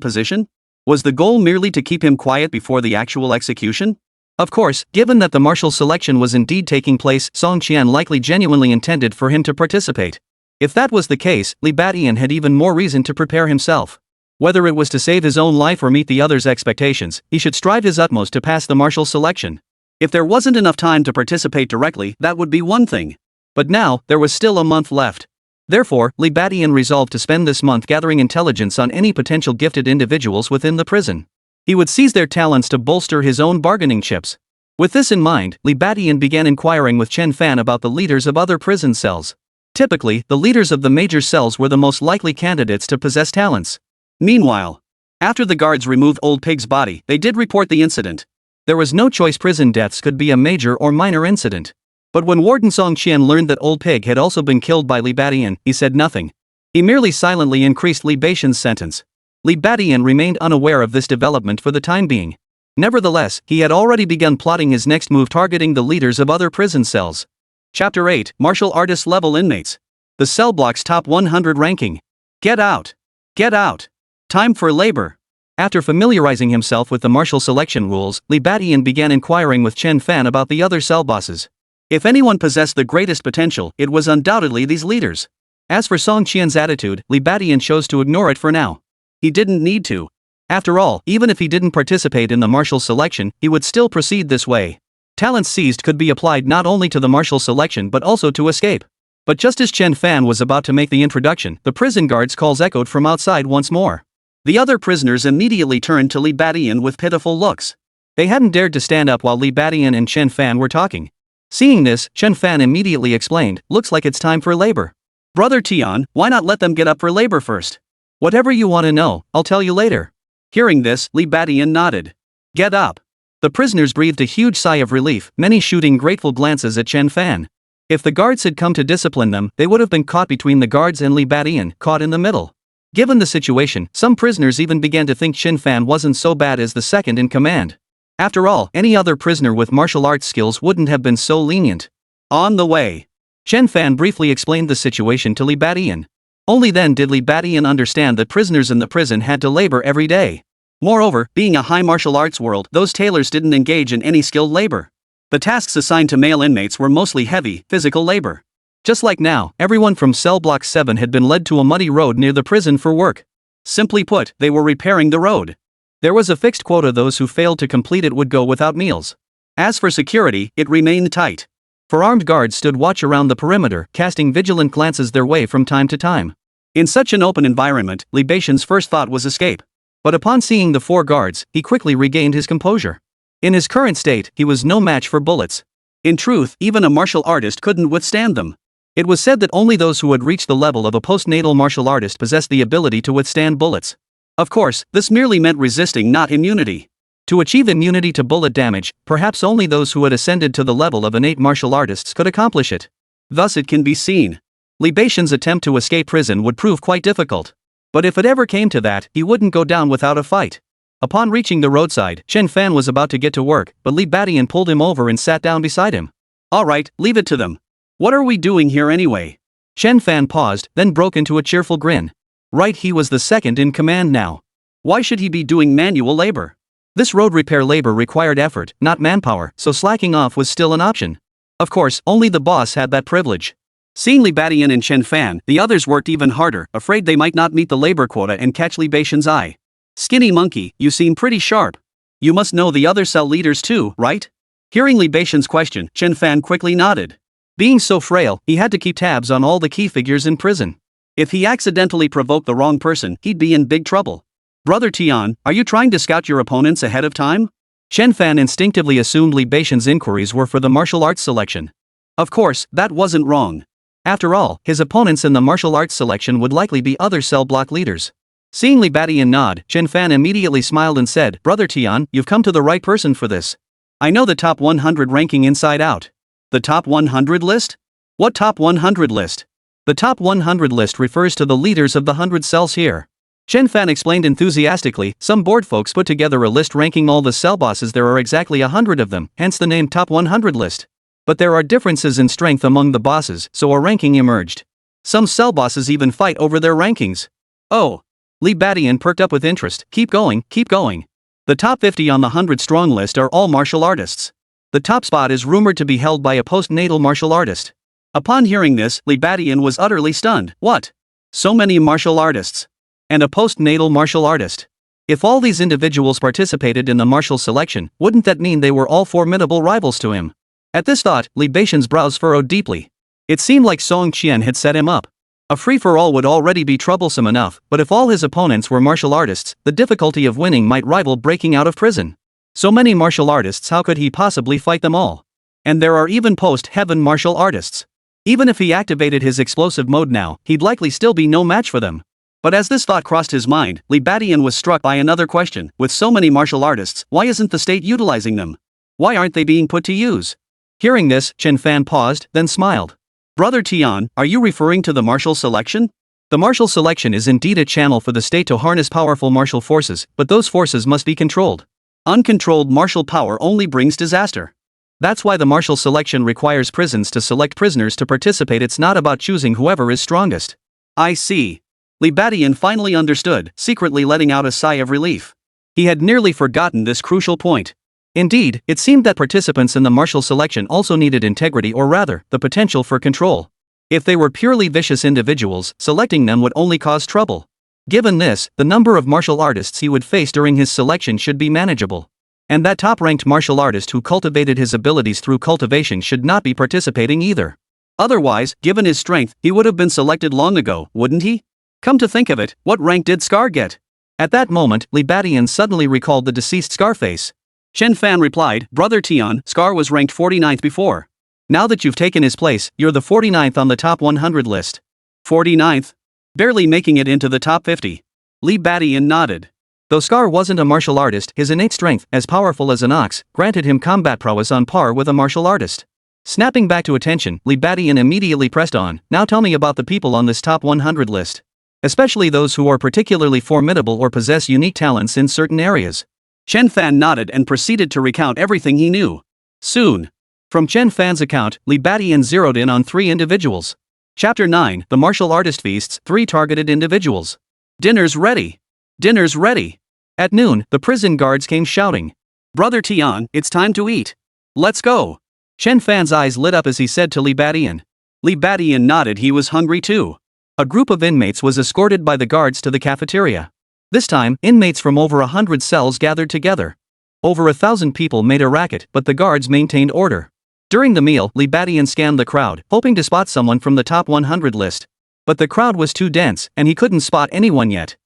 position? Was the goal merely to keep him quiet before the actual execution? Of course, given that the martial selection was indeed taking place, Song Qian likely genuinely intended for him to participate. If that was the case, Li Badian had even more reason to prepare himself. Whether it was to save his own life or meet the others' expectations, he should strive his utmost to pass the martial selection. If there wasn't enough time to participate directly, that would be one thing. But now, there was still a month left. Therefore, Li Badian resolved to spend this month gathering intelligence on any potential gifted individuals within the prison. He would seize their talents to bolster his own bargaining chips. With this in mind, Li Badian began inquiring with Chen Fan about the leaders of other prison cells. Typically, the leaders of the major cells were the most likely candidates to possess talents. Meanwhile, after the guards removed Old Pig's body, they did report the incident. There was no choice. Prison deaths could be a major or minor incident. But when Warden Song Qian learned that Old Pig had also been killed by Li Badian, he said nothing. He merely silently increased Li Badian's sentence. Li Badian remained unaware of this development for the time being. Nevertheless, he had already begun plotting his next move, targeting the leaders of other prison cells. Chapter 8, Martial Artist Level Inmates. The Cell Block's Top 100 Ranking. Get out! Get out! Time for labor! After familiarizing himself with the martial selection rules, Li Badian began inquiring with Chen Fan about the other cell bosses. If anyone possessed the greatest potential, it was undoubtedly these leaders. As for Song Qian's attitude, Li Badian chose to ignore it for now. He didn't need to. After all, even if he didn't participate in the martial selection, he would still proceed this way. Talents seized could be applied not only to the martial selection but also to escape. But just as Chen Fan was about to make the introduction, the prison guard's calls echoed from outside once more. The other prisoners immediately turned to Li Badian with pitiful looks. They hadn't dared to stand up while Li Badian and Chen Fan were talking. Seeing this, Chen Fan immediately explained, "Looks like it's time for labor." Brother Tian, why not let them get up for labor first? Whatever you want to know, I'll tell you later. Hearing this, Li Badian nodded. Get up. The prisoners breathed a huge sigh of relief, many shooting grateful glances at Chen Fan. If the guards had come to discipline them, they would have been caught between the guards and Li Badian, caught in the middle. Given the situation, some prisoners even began to think Chen Fan wasn't so bad as the second in command. After all, any other prisoner with martial arts skills wouldn't have been so lenient. On the way, Chen Fan briefly explained the situation to Li Badian. Only then did Li Badian understand that prisoners in the prison had to labor every day. Moreover, being a high martial arts world, those tailors didn't engage in any skilled labor. The tasks assigned to male inmates were mostly heavy, physical labor. Just like now, everyone from Cell Block 7 had been led to a muddy road near the prison for work. Simply put, they were repairing the road. There was a fixed quota. Those who failed to complete it would go without meals. As for security, it remained tight. For armed guards stood watch around the perimeter, casting vigilant glances their way from time to time. In such an open environment, Li Badian's first thought was escape. But upon seeing the 4 guards, he quickly regained his composure. In his current state, he was no match for bullets. In truth, even a martial artist couldn't withstand them. It was said that only those who had reached the level of a postnatal martial artist possessed the ability to withstand bullets. Of course, this merely meant resisting, not immunity. To achieve immunity to bullet damage, perhaps only those who had ascended to the level of innate martial artists could accomplish it. Thus it can be seen, Li Badian's attempt to escape prison would prove quite difficult. But if it ever came to that, he wouldn't go down without a fight. Upon reaching the roadside, Chen Fan was about to get to work, but Li Badian pulled him over and sat down beside him. Alright, leave it to them. What are we doing here anyway? Chen Fan paused, then broke into a cheerful grin. Right, he was the second in command now. Why should he be doing manual labor? This road repair labor required effort, not manpower, so slacking off was still an option. Of course, only the boss had that privilege. Seeing Li Badian and Chen Fan, the others worked even harder, afraid they might not meet the labor quota and catch Li Badian's eye. Skinny monkey, you seem pretty sharp. You must know the other cell leaders too, right? Hearing Li Badian's question, Chen Fan quickly nodded. Being so frail, he had to keep tabs on all the key figures in prison. If he accidentally provoked the wrong person, he'd be in big trouble. Brother Tian, are you trying to scout your opponents ahead of time? Chen Fan instinctively assumed Li Badian's inquiries were for the martial arts selection. Of course, that wasn't wrong. After all, his opponents in the martial arts selection would likely be other cell block leaders. Seeing Li Badian nod, Chen Fan immediately smiled and said, "Brother Tian, you've come to the right person for this. I know the top 100 ranking inside out." The top 100 list? What top 100 list? The top 100 list refers to the leaders of the 100 cells here. Chen Fan explained enthusiastically. Some board folks put together a list ranking all the cell bosses. There are exactly 100 of them, hence the name top 100 list. But there are differences in strength among the bosses, so a ranking emerged. Some cell bosses even fight over their rankings. Oh. Li Badian perked up with interest. Keep going, keep going. The top 50 on the 100 strong list are all martial artists. The top spot is rumored to be held by a postnatal martial artist. Upon hearing this, Li Badian was utterly stunned. What? So many martial artists? and a postnatal martial artist. If all these individuals participated in the martial selection, wouldn't that mean they were all formidable rivals to him? At this thought, Li Baishan's brows furrowed deeply. It seemed like Song Qian had set him up. A free-for-all would already be troublesome enough, but if all his opponents were martial artists, the difficulty of winning might rival breaking out of prison. So many martial artists, how could he possibly fight them all? And there are even post-heaven martial artists. Even if he activated his explosive mode now, he'd likely still be no match for them. But as this thought crossed his mind, Li Badian was struck by another question. With so many martial artists, why isn't the state utilizing them? Why aren't they being put to use? Hearing this, Chen Fan paused, then smiled. Brother Tian, are you referring to the martial selection? The martial selection is indeed a channel for the state to harness powerful martial forces, but those forces must be controlled. Uncontrolled martial power only brings disaster. That's why the martial selection requires prisons to select prisoners to participate. It's not about choosing whoever is strongest. I see. Li Badian finally understood, secretly letting out a sigh of relief. He had nearly forgotten this crucial point. Indeed, it seemed that participants in the martial selection also needed integrity, or rather, the potential for control. If they were purely vicious individuals, selecting them would only cause trouble. Given this, the number of martial artists he would face during his selection should be manageable. And that top-ranked martial artist who cultivated his abilities through cultivation should not be participating either. Otherwise, given his strength, he would have been selected long ago, wouldn't he? Come to think of it, what rank did Scar get? At that moment, Li Badian suddenly recalled the deceased Scarface. Chen Fan replied, Brother Tian, Scar was ranked 49th before. Now that you've taken his place, you're the 49th on the top 100 list. 49th? Barely making it into the top 50. Li Badian nodded. Though Scar wasn't a martial artist, his innate strength, as powerful as an ox, granted him combat prowess on par with a martial artist. Snapping back to attention, Li Badian immediately pressed on, now tell me about the people on this top 100 list. Especially those who are particularly formidable or possess unique talents in certain areas. Chen Fan nodded and proceeded to recount everything he knew. Soon. From Chen Fan's account, Li Badian zeroed in on 3 individuals. Chapter 9, The Martial Artist Feasts, 3 targeted individuals. Dinner's ready. Dinner's ready. At noon, the prison guards came shouting. Brother Tian, it's time to eat. Let's go. Chen Fan's eyes lit up as he said to Li Badian. Li Badian nodded, he was hungry too. A group of inmates was escorted by the guards to the cafeteria. This time, inmates from over 100 cells gathered together. Over 1,000 people made a racket, but the guards maintained order. During the meal, Li Badian scanned the crowd, hoping to spot someone from the top 100 list. But the crowd was too dense, and he couldn't spot anyone yet.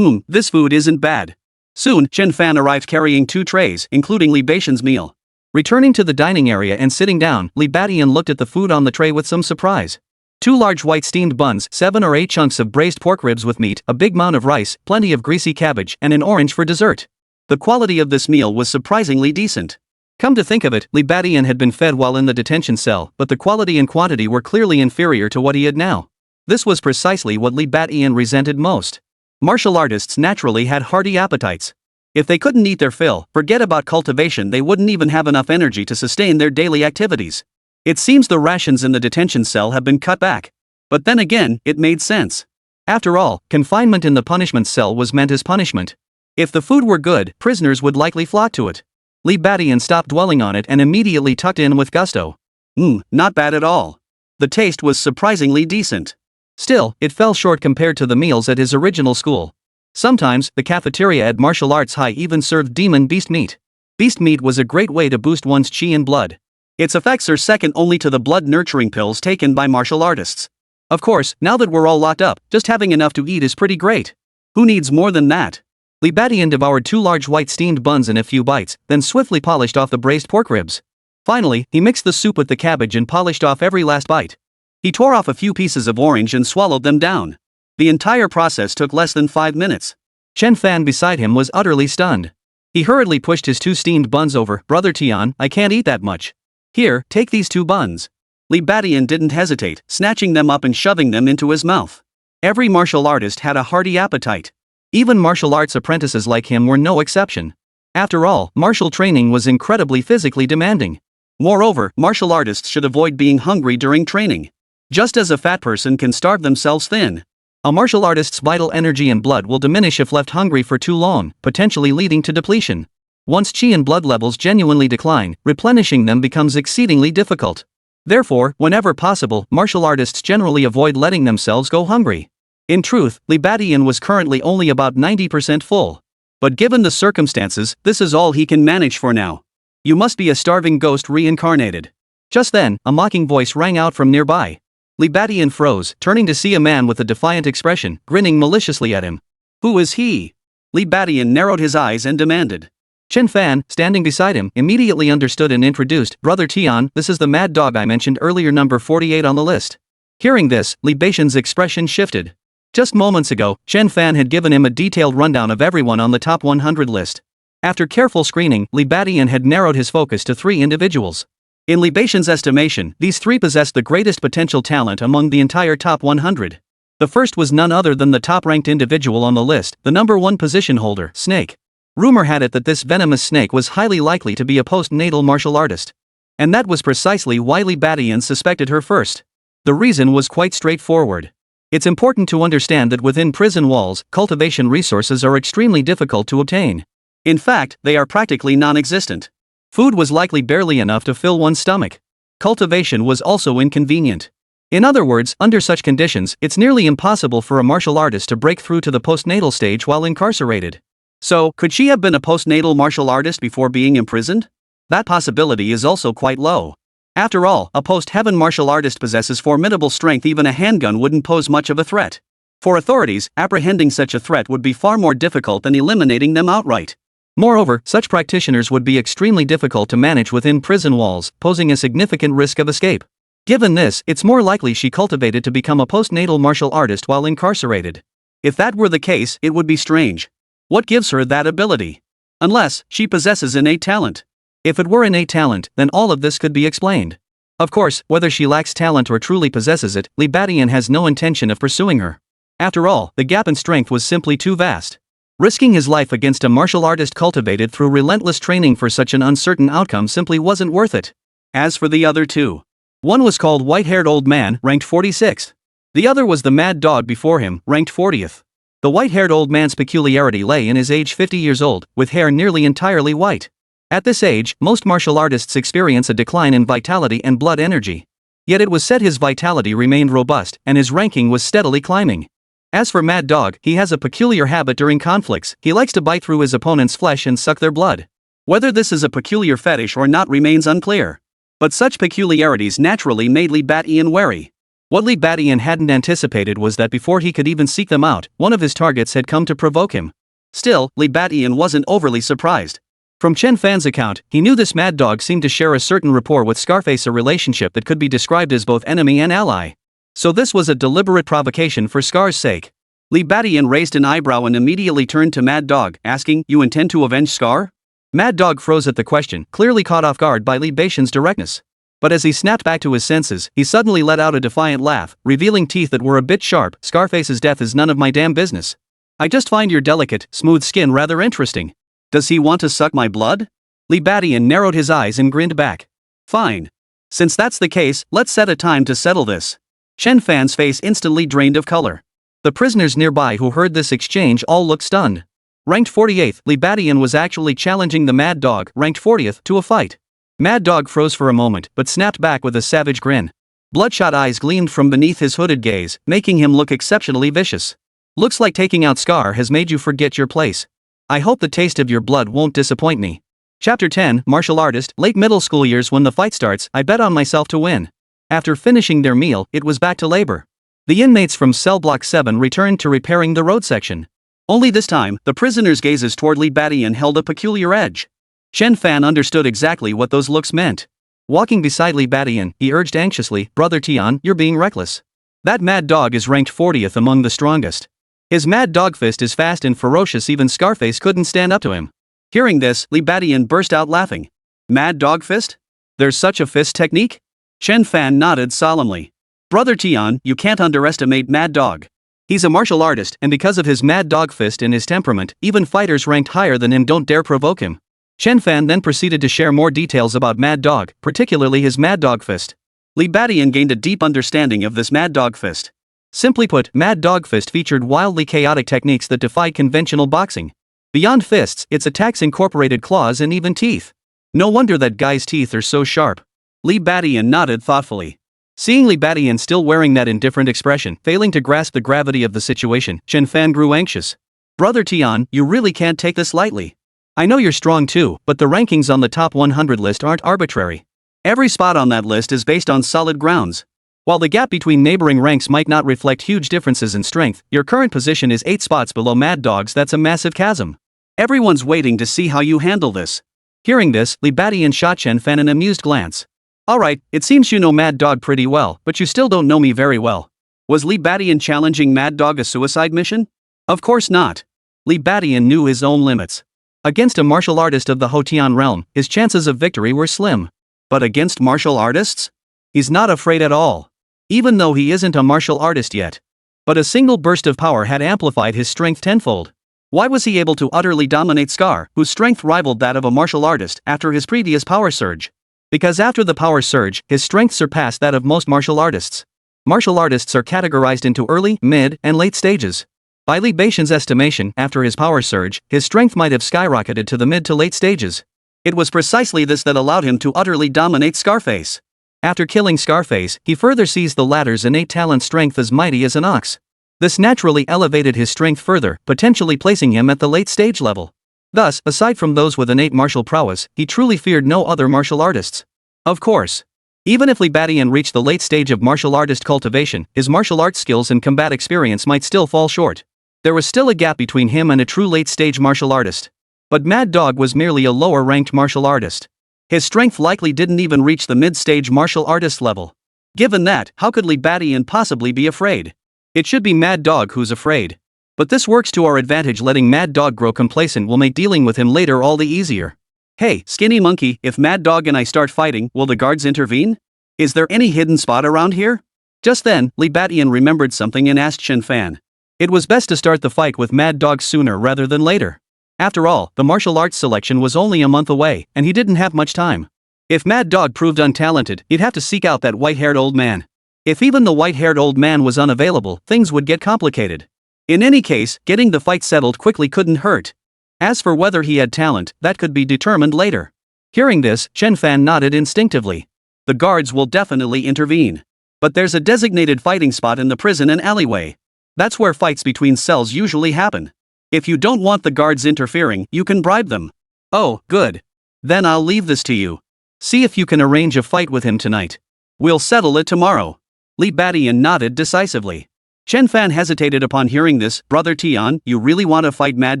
This food isn't bad. Soon, Chen Fan arrived carrying 2 trays, including Li Baishan's meal. Returning to the dining area and sitting down, Li Badian looked at the food on the tray with some surprise. 2 large white steamed buns, 7 or 8 chunks of braised pork ribs with meat, a big mound of rice, plenty of greasy cabbage, and an orange for dessert. The quality of this meal was surprisingly decent. Come to think of it, Li Badian had been fed while in the detention cell, but the quality and quantity were clearly inferior to what he had now. This was precisely what Li Badian resented most. Martial artists naturally had hearty appetites. If they couldn't eat their fill, forget about cultivation, they wouldn't even have enough energy to sustain their daily activities. It seems the rations in the detention cell have been cut back. But then again, it made sense. After all, confinement in the punishment cell was meant as punishment. If the food were good, prisoners would likely flock to it. Li Badian stopped dwelling on it and immediately tucked in with gusto. Not bad at all. The taste was surprisingly decent. Still, it fell short compared to the meals at his original school. Sometimes, the cafeteria at Martial Arts High even served demon beast meat. Beast meat was a great way to boost one's chi and blood. Its effects are second only to the blood-nurturing pills taken by martial artists. Of course, now that we're all locked up, just having enough to eat is pretty great. Who needs more than that? Li Badian devoured 2 large white steamed buns in a few bites, then swiftly polished off the braised pork ribs. Finally, he mixed the soup with the cabbage and polished off every last bite. He tore off a few pieces of orange and swallowed them down. The entire process took less than 5 minutes. Chen Fan beside him was utterly stunned. He hurriedly pushed his 2 steamed buns over. Brother Tian, I can't eat that much. Here, take these 2 buns. Li Badian didn't hesitate, snatching them up and shoving them into his mouth. Every martial artist had a hearty appetite. Even martial arts apprentices like him were no exception. After all, martial training was incredibly physically demanding. Moreover, martial artists should avoid being hungry during training. Just as a fat person can starve themselves thin. A martial artist's vital energy and blood will diminish if left hungry for too long, potentially leading to depletion. Once chi and blood levels genuinely decline, replenishing them becomes exceedingly difficult. Therefore, whenever possible, martial artists generally avoid letting themselves go hungry. In truth, Li Badian was currently only about 90% full. But given the circumstances, this is all he can manage for now. You must be a starving ghost reincarnated. Just then, a mocking voice rang out from nearby. Li Badian froze, turning to see a man with a defiant expression, grinning maliciously at him. Who is he? Li Badian narrowed his eyes and demanded. Chen Fan, standing beside him, immediately understood and introduced, Brother Tian, this is the mad dog I mentioned earlier, number 48 on the list. Hearing this, Li Badian's expression shifted. Just moments ago, Chen Fan had given him a detailed rundown of everyone on the top 100 list. After careful screening, Li Badian had narrowed his focus to 3 individuals. In Li Badian's estimation, these 3 possessed the greatest potential talent among the entire top 100. The first was none other than the top-ranked individual on the list, the number 1 position holder, Snake. Rumor had it that this venomous snake was highly likely to be a post-natal martial artist. And that was precisely why Li Badian suspected her first. The reason was quite straightforward. It's important to understand that within prison walls, cultivation resources are extremely difficult to obtain. In fact, they are practically non-existent. Food was likely barely enough to fill one's stomach. Cultivation was also inconvenient. In other words, under such conditions, it's nearly impossible for a martial artist to break through to the postnatal stage while incarcerated. So, could she have been a postnatal martial artist before being imprisoned? That possibility is also quite low. After all, a post-heaven martial artist possesses formidable strength. Even a handgun wouldn't pose much of a threat. For authorities, apprehending such a threat would be far more difficult than eliminating them outright. Moreover, such practitioners would be extremely difficult to manage within prison walls, posing a significant risk of escape. Given this, it's more likely she cultivated to become a postnatal martial artist while incarcerated. If that were the case, it would be strange. What gives her that ability? Unless she possesses innate talent. If it were innate talent, then all of this could be explained. Of course, whether she lacks talent or truly possesses it, Li Badian has no intention of pursuing her. After all, the gap in strength was simply too vast. Risking his life against a martial artist cultivated through relentless training for such an uncertain outcome simply wasn't worth it. As for the other 2, one was called White-Haired Old Man, ranked 46. The other was the Mad Dog before him, ranked 40th. The white-haired old man's peculiarity lay in his age, 50 years old, with hair nearly entirely white. At this age, most martial artists experience a decline in vitality and blood energy. Yet it was said his vitality remained robust, and his ranking was steadily climbing. As for Mad Dog, he has a peculiar habit during conflicts. He likes to bite through his opponent's flesh and suck their blood. Whether this is a peculiar fetish or not remains unclear. But such peculiarities naturally made Li Badian wary. What Li Badian hadn't anticipated was that before he could even seek them out, one of his targets had come to provoke him. Still, Li Badian wasn't overly surprised. From Chen Fan's account, he knew this Mad Dog seemed to share a certain rapport with Scarface, a relationship that could be described as both enemy and ally. So this was a deliberate provocation for Scar's sake. Li Badian raised an eyebrow and immediately turned to Mad Dog, asking, "You intend to avenge Scar?" Mad Dog froze at the question, clearly caught off guard by Li Badian's directness. But as he snapped back to his senses, he suddenly let out a defiant laugh, revealing teeth that were a bit sharp. "Scarface's death is none of my damn business. I just find your delicate, smooth skin rather interesting." "Does he want to suck my blood?" Li Badian narrowed his eyes and grinned back. "Fine. Since that's the case, let's set a time to settle this." Chen Fan's face instantly drained of color. The prisoners nearby who heard this exchange all looked stunned. Ranked 48th, Li Badian was actually challenging the Mad Dog, ranked 40th, to a fight. Mad Dog froze for a moment, but snapped back with a savage grin. Bloodshot eyes gleamed from beneath his hooded gaze, making him look exceptionally vicious. "Looks like taking out Scar has made you forget your place. I hope the taste of your blood won't disappoint me." Chapter 10, Martial Artist. Late middle school years. When the fight starts, I bet on myself to win. After finishing their meal, it was back to labor. The inmates from Cell Block 7 returned to repairing the road section. Only this time, the prisoners' gazes toward Li Badian held a peculiar edge. Chen Fan understood exactly what those looks meant. Walking beside Li Badian, he urged anxiously, "Brother Tian, you're being reckless. That Mad Dog is ranked 40th among the strongest. His Mad Dog fist is fast and ferocious, even Scarface couldn't stand up to him." Hearing this, Li Badian burst out laughing. "Mad Dog fist? There's such a fist technique?" Chen Fan nodded solemnly. "Brother Tian, you can't underestimate Mad Dog. He's a martial artist, and because of his Mad Dog fist and his temperament, even fighters ranked higher than him don't dare provoke him." Chen Fan then proceeded to share more details about Mad Dog, particularly his Mad Dog fist. Li Badian gained a deep understanding of this Mad Dog fist. Simply put, Mad Dog fist featured wildly chaotic techniques that defied conventional boxing. Beyond fists, its attacks incorporated claws and even teeth. No wonder that guy's teeth are so sharp. Li Badian nodded thoughtfully. Seeing Li Badian still wearing that indifferent expression, failing to grasp the gravity of the situation, Chen Fan grew anxious. Brother Tian, you really can't take this lightly. I know you're strong too, but the rankings on the top 100 list aren't arbitrary. Every spot on that list is based on solid grounds. While the gap between neighboring ranks might not reflect huge differences in strength, your current position is 8 spots below Mad Dog's. That's a massive chasm. Everyone's waiting to see how you handle this. Hearing this, Li Badian shot Chen Fan an amused glance. Alright, it seems you know Mad Dog pretty well, but you still don't know me very well. Was Li Badian challenging Mad Dog a suicide mission? Of course not. Li Badian knew his own limits. Against a martial artist of the Hotian realm, his chances of victory were slim. But against martial artists? He's not afraid at all. Even though he isn't a martial artist yet. But a single burst of power had amplified his strength tenfold. Why was he able to utterly dominate Scar, whose strength rivaled that of a martial artist, after his previous power surge? Because after the power surge, his strength surpassed that of most martial artists. Martial artists are categorized into early, mid, and late stages. By Li Badian's estimation, after his power surge, his strength might have skyrocketed to the mid to late stages. It was precisely this that allowed him to utterly dominate Scarface. After killing Scarface, he further seized the latter's innate talent strength as mighty as an ox. This naturally elevated his strength further, potentially placing him at the late stage level. Thus, aside from those with innate martial prowess, he truly feared no other martial artists. Of course. Even if Li Badian reached the late stage of martial artist cultivation, his martial arts skills and combat experience might still fall short. There was still a gap between him and a true late stage martial artist. But Mad Dog was merely a lower ranked martial artist. His strength likely didn't even reach the mid-stage martial artist level. Given that, how could Li Badian possibly be afraid? It should be Mad Dog who's afraid. But this works to our advantage. Letting Mad Dog grow complacent will make dealing with him later all the easier. Hey, Skinny Monkey, if Mad Dog and I start fighting, will the guards intervene? Is there any hidden spot around here? Just then, Li Badian remembered something and asked Chen Fan. It was best to start the fight with Mad Dog sooner rather than later. After all, the martial arts selection was only a month away, and he didn't have much time. If Mad Dog proved untalented, he'd have to seek out that white-haired old man. If even the white-haired old man was unavailable, things would get complicated. In any case, getting the fight settled quickly couldn't hurt. As for whether he had talent, that could be determined later. Hearing this, Chen Fan nodded instinctively. The guards will definitely intervene. But there's a designated fighting spot in the prison and alleyway. That's where fights between cells usually happen. If you don't want the guards interfering, you can bribe them. Oh, good. Then I'll leave this to you. See if you can arrange a fight with him tonight. We'll settle it tomorrow. Li Badian nodded decisively. Chen Fan hesitated upon hearing this. Brother Tian, you really want to fight Mad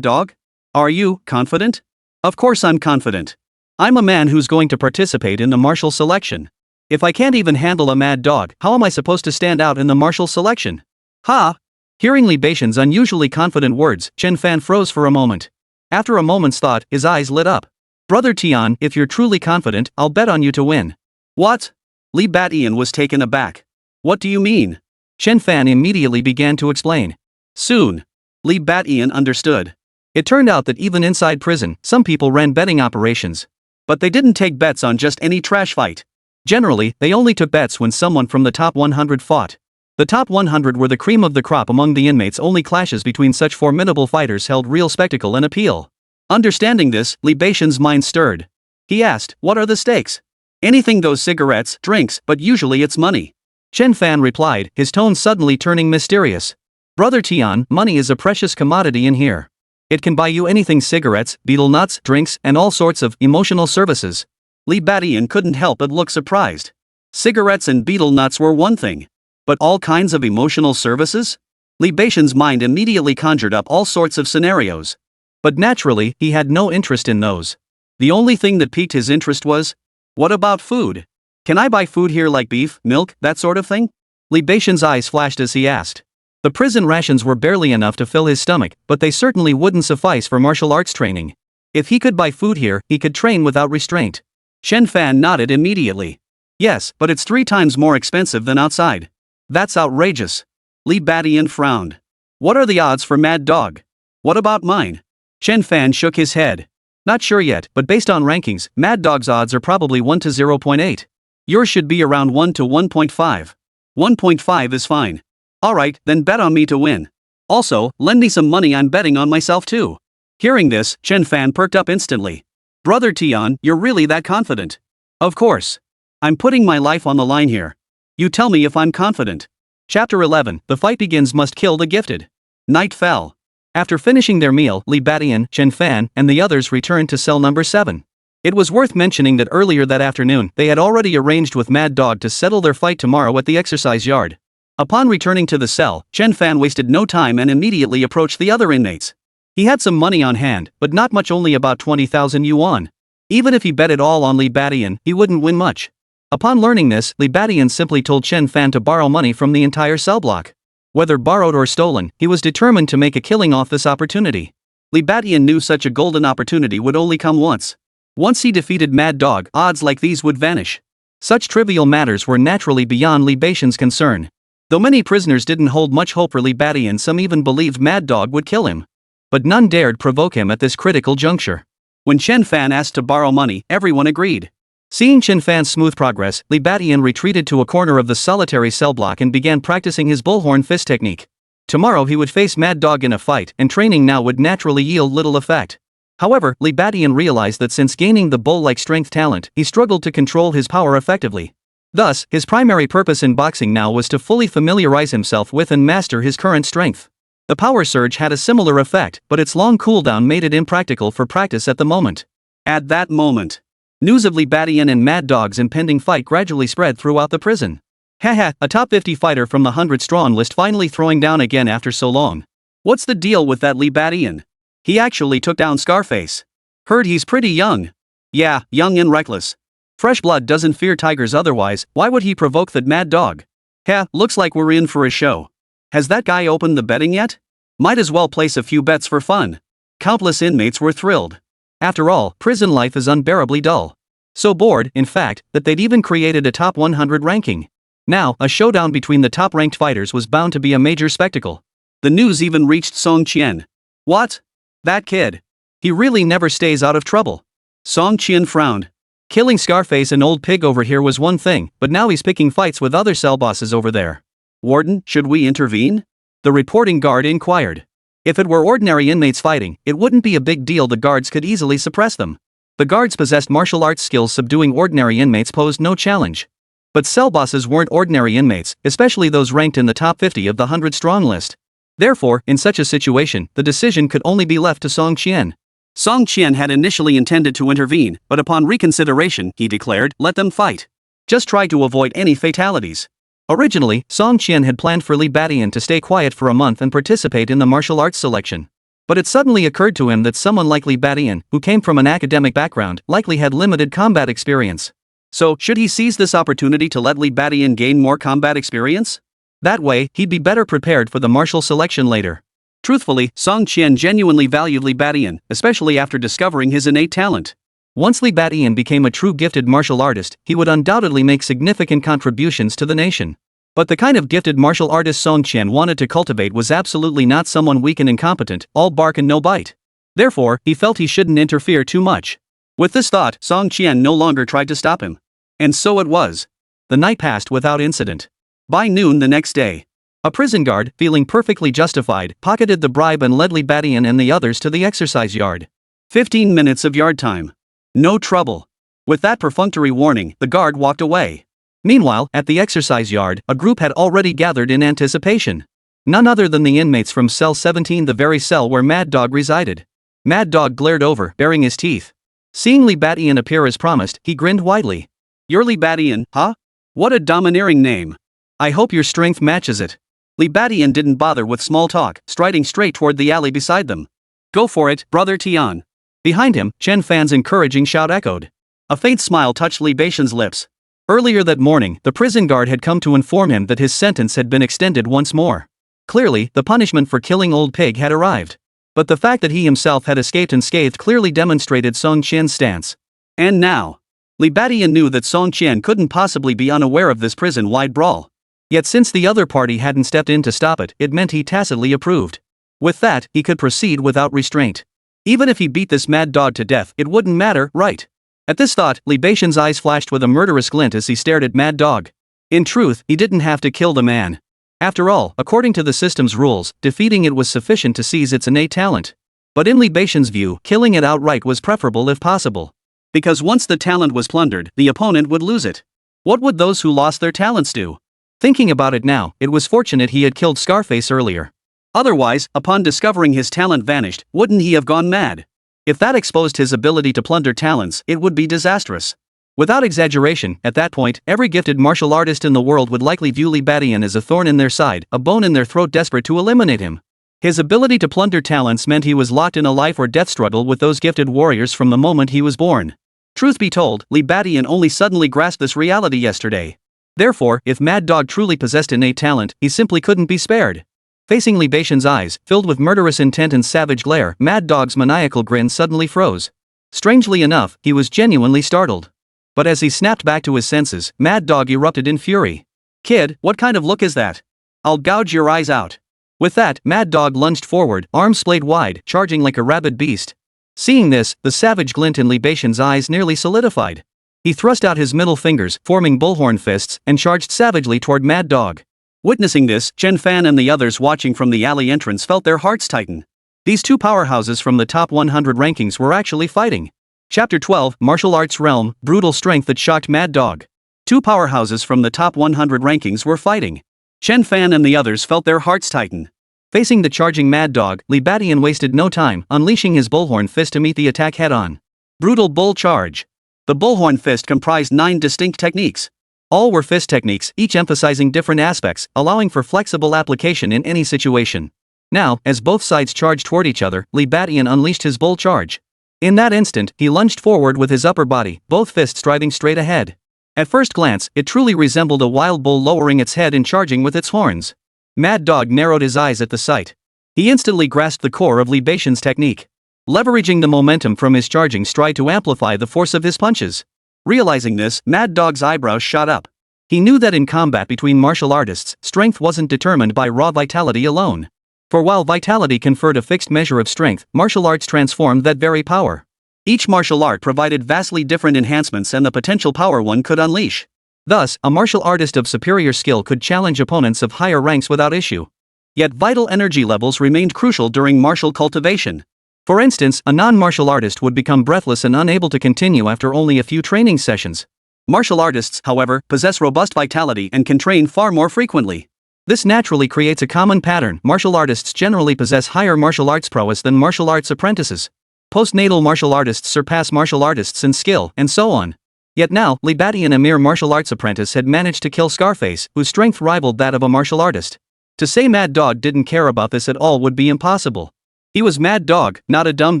Dog? Are you confident? Of course I'm confident. I'm a man who's going to participate in the martial selection. If I can't even handle a Mad Dog, how am I supposed to stand out in the martial selection? Ha! Hearing Li Badian's unusually confident words, Chen Fan froze for a moment. After a moment's thought, his eyes lit up. Brother Tian, if you're truly confident, I'll bet on you to win. What? Li Badian was taken aback. What do you mean? Chen Fan immediately began to explain. Soon. Li Badian understood. It turned out that even inside prison, some people ran betting operations. But they didn't take bets on just any trash fight. Generally, they only took bets when someone from the top 100 fought. The top 100 were the cream of the crop among the inmates. Only clashes between such formidable fighters held real spectacle and appeal. Understanding this, Li Badian's mind stirred. He asked, what are the stakes? Anything, those cigarettes, drinks, but usually it's money. Chen Fan replied, his tone suddenly turning mysterious. Brother Tian, money is a precious commodity in here. It can buy you anything: cigarettes, betel nuts, drinks, and all sorts of emotional services. Li Badian couldn't help but look surprised. Cigarettes and betel nuts were one thing. But all kinds of emotional services? Li Badian's mind immediately conjured up all sorts of scenarios. But naturally, he had no interest in those. The only thing that piqued his interest was, what about food? Can I buy food here like beef, milk, that sort of thing? Li Badian's eyes flashed as he asked. The prison rations were barely enough to fill his stomach, but they certainly wouldn't suffice for martial arts training. If he could buy food here, he could train without restraint. Chen Fan nodded immediately. Yes, but it's 3 times more expensive than outside. That's outrageous. Li Badian frowned. What are the odds for Mad Dog? What about mine? Chen Fan shook his head. Not sure yet, but based on rankings, Mad Dog's odds are probably 1 to 0.8. Yours should be around 1 to 1.5. 1.5 is fine. Alright, then bet on me to win. Also, lend me some money, I'm betting on myself too. Hearing this, Chen Fan perked up instantly. Brother Tian, you're really that confident? Of course. I'm putting my life on the line here. You tell me if I'm confident. Chapter 11, the fight begins must kill the gifted. Night fell. After finishing their meal, Li Badian, Chen Fan, and the others returned to cell number 7. It was worth mentioning that earlier that afternoon, they had already arranged with Mad Dog to settle their fight tomorrow at the exercise yard. Upon returning to the cell, Chen Fan wasted no time and immediately approached the other inmates. He had some money on hand, but not much, only about 20,000 yuan. Even if he bet it all on Li Badian, he wouldn't win much. Upon learning this, Li Badian simply told Chen Fan to borrow money from the entire cell block. Whether borrowed or stolen, he was determined to make a killing off this opportunity. Li Badian knew such a golden opportunity would only come once. Once he defeated Mad Dog, odds like these would vanish. Such trivial matters were naturally beyond Li Badian's concern. Though many prisoners didn't hold much hope for Li Badian, some even believed Mad Dog would kill him. But none dared provoke him at this critical juncture. When Chen Fan asked to borrow money, everyone agreed. Seeing Chen Fan's smooth progress, Li Badian retreated to a corner of the solitary cell block and began practicing his bullhorn fist technique. Tomorrow he would face Mad Dog in a fight, and training now would naturally yield little effect. However, Li Badian realized that since gaining the bull-like strength talent, he struggled to control his power effectively. Thus, his primary purpose in boxing now was to fully familiarize himself with and master his current strength. The power surge had a similar effect, but its long cooldown made it impractical for practice at the moment. At that moment, news of Li Badian and Mad Dog's impending fight gradually spread throughout the prison. Haha, a top 50 fighter from the 100-strong list finally throwing down again after so long. What's the deal with that Li Badian? He actually took down Scarface. Heard he's pretty young. Yeah, young and reckless. Fresh blood doesn't fear tigers, otherwise, why would he provoke that Mad Dog? Heh, looks like we're in for a show. Has that guy opened the betting yet? Might as well place a few bets for fun. Countless inmates were thrilled. After all, prison life is unbearably dull. So bored, in fact, that they'd even created a top 100 ranking. Now, a showdown between the top-ranked fighters was bound to be a major spectacle. The news even reached Song Qian. What? That kid. He really never stays out of trouble. Song Qian frowned. Killing Scarface and Old Pig over here was one thing, but now he's picking fights with other cell bosses over there. Warden, should we intervene? The reporting guard inquired. If it were ordinary inmates fighting, it wouldn't be a big deal, the guards could easily suppress them. The guards possessed martial arts skills, subduing ordinary inmates posed no challenge. But cell bosses weren't ordinary inmates, especially those ranked in the top 50 of the 100-strong list. Therefore, in such a situation, the decision could only be left to Song Qian. Song Qian had initially intended to intervene, but upon reconsideration, he declared, let them fight. Just try to avoid any fatalities. Originally, Song Qian had planned for Li Badian to stay quiet for a month and participate in the martial arts selection. But it suddenly occurred to him that someone like Li Badian, who came from an academic background, likely had limited combat experience. So, should he seize this opportunity to let Li Badian gain more combat experience? That way, he'd be better prepared for the martial selection later. Truthfully, Song Qian genuinely valued Li Badian, especially after discovering his innate talent. Once Li Badian became a true gifted martial artist, he would undoubtedly make significant contributions to the nation. But the kind of gifted martial artist Song Qian wanted to cultivate was absolutely not someone weak and incompetent, all bark and no bite. Therefore, he felt he shouldn't interfere too much. With this thought, Song Qian no longer tried to stop him. And so it was. The night passed without incident. By noon the next day, a prison guard, feeling perfectly justified, pocketed the bribe and led Li Badian and the others to the exercise yard. 15 minutes of yard time. No trouble. With that perfunctory warning, the guard walked away. Meanwhile, at the exercise yard, a group had already gathered in anticipation. None other than the inmates from cell 17, the very cell where Mad Dog resided. Mad Dog glared over, baring his teeth. Seeing Li Badian appear as promised, he grinned widely. You're Li Badian, huh? What a domineering name. I hope your strength matches it. Li Badian didn't bother with small talk, striding straight toward the alley beside them. Go for it, brother Tian. Behind him, Chen Fan's encouraging shout echoed. A faint smile touched Li Badian's lips. Earlier that morning, the prison guard had come to inform him that his sentence had been extended once more. Clearly, the punishment for killing Old Pig had arrived. But the fact that he himself had escaped unscathed clearly demonstrated Song Qian's stance. And now, Li Badian knew that Song Qian couldn't possibly be unaware of this prison-wide brawl. Yet since the other party hadn't stepped in to stop it, it meant he tacitly approved. With that, he could proceed without restraint. Even if he beat this Mad Dog to death, it wouldn't matter, right? At this thought, Li Badian's eyes flashed with a murderous glint as he stared at Mad Dog. In truth, he didn't have to kill the man. After all, according to the system's rules, defeating it was sufficient to seize its innate talent. But in Li Badian's view, killing it outright was preferable if possible. Because once the talent was plundered, the opponent would lose it. What would those who lost their talents do? Thinking about it now, it was fortunate he had killed Scarface earlier. Otherwise, upon discovering his talent vanished, wouldn't he have gone mad? If that exposed his ability to plunder talents, it would be disastrous. Without exaggeration, at that point, every gifted martial artist in the world would likely view Li Badian as a thorn in their side, a bone in their throat, desperate to eliminate him. His ability to plunder talents meant he was locked in a life or death struggle with those gifted warriors from the moment he was born. Truth be told, Li Badian only suddenly grasped this reality yesterday. Therefore, if Mad Dog truly possessed innate talent, he simply couldn't be spared. Facing Li Badian's eyes, filled with murderous intent and savage glare, Mad Dog's maniacal grin suddenly froze. Strangely enough, he was genuinely startled. But as he snapped back to his senses, Mad Dog erupted in fury. "Kid, what kind of look is that? I'll gouge your eyes out." With that, Mad Dog lunged forward, arms splayed wide, charging like a rabid beast. Seeing this, the savage glint in Li Badian's eyes nearly solidified. He thrust out his middle fingers, forming bullhorn fists, and charged savagely toward Mad Dog. Witnessing this, Chen Fan and the others watching from the alley entrance felt their hearts tighten. These two powerhouses from the top 100 rankings were actually fighting. Chapter 12, Martial Arts Realm, Brutal Strength that shocked Mad Dog. Two powerhouses from the top 100 rankings were fighting. Chen Fan and the others felt their hearts tighten. Facing the charging Mad Dog, Li Badian wasted no time, unleashing his bullhorn fist to meet the attack head-on. Brutal Bull Charge. The bullhorn fist comprised 9 distinct techniques. All were fist techniques, each emphasizing different aspects, allowing for flexible application in any situation. Now, as both sides charged toward each other, Li Badian unleashed his bull charge. In that instant, he lunged forward with his upper body, both fists driving straight ahead. At first glance, it truly resembled a wild bull lowering its head and charging with its horns. Mad Dog narrowed his eyes at the sight. He instantly grasped the core of Li Badian's technique. Leveraging the momentum from his charging stride to amplify the force of his punches. Realizing this, Mad Dog's eyebrows shot up. He knew that in combat between martial artists, strength wasn't determined by raw vitality alone. For while vitality conferred a fixed measure of strength, martial arts transformed that very power. Each martial art provided vastly different enhancements and the potential power one could unleash. Thus, a martial artist of superior skill could challenge opponents of higher ranks without issue. Yet vital energy levels remained crucial during martial cultivation. For instance, a non-martial artist would become breathless and unable to continue after only a few training sessions. Martial artists, however, possess robust vitality and can train far more frequently. This naturally creates a common pattern. Martial artists generally possess higher martial arts prowess than martial arts apprentices. Postnatal martial artists surpass martial artists in skill, and so on. Yet now, Li Badian, a mere martial arts apprentice, had managed to kill Scarface, whose strength rivaled that of a martial artist. To say Mad Dog didn't care about this at all would be impossible. He was Mad Dog, not a dumb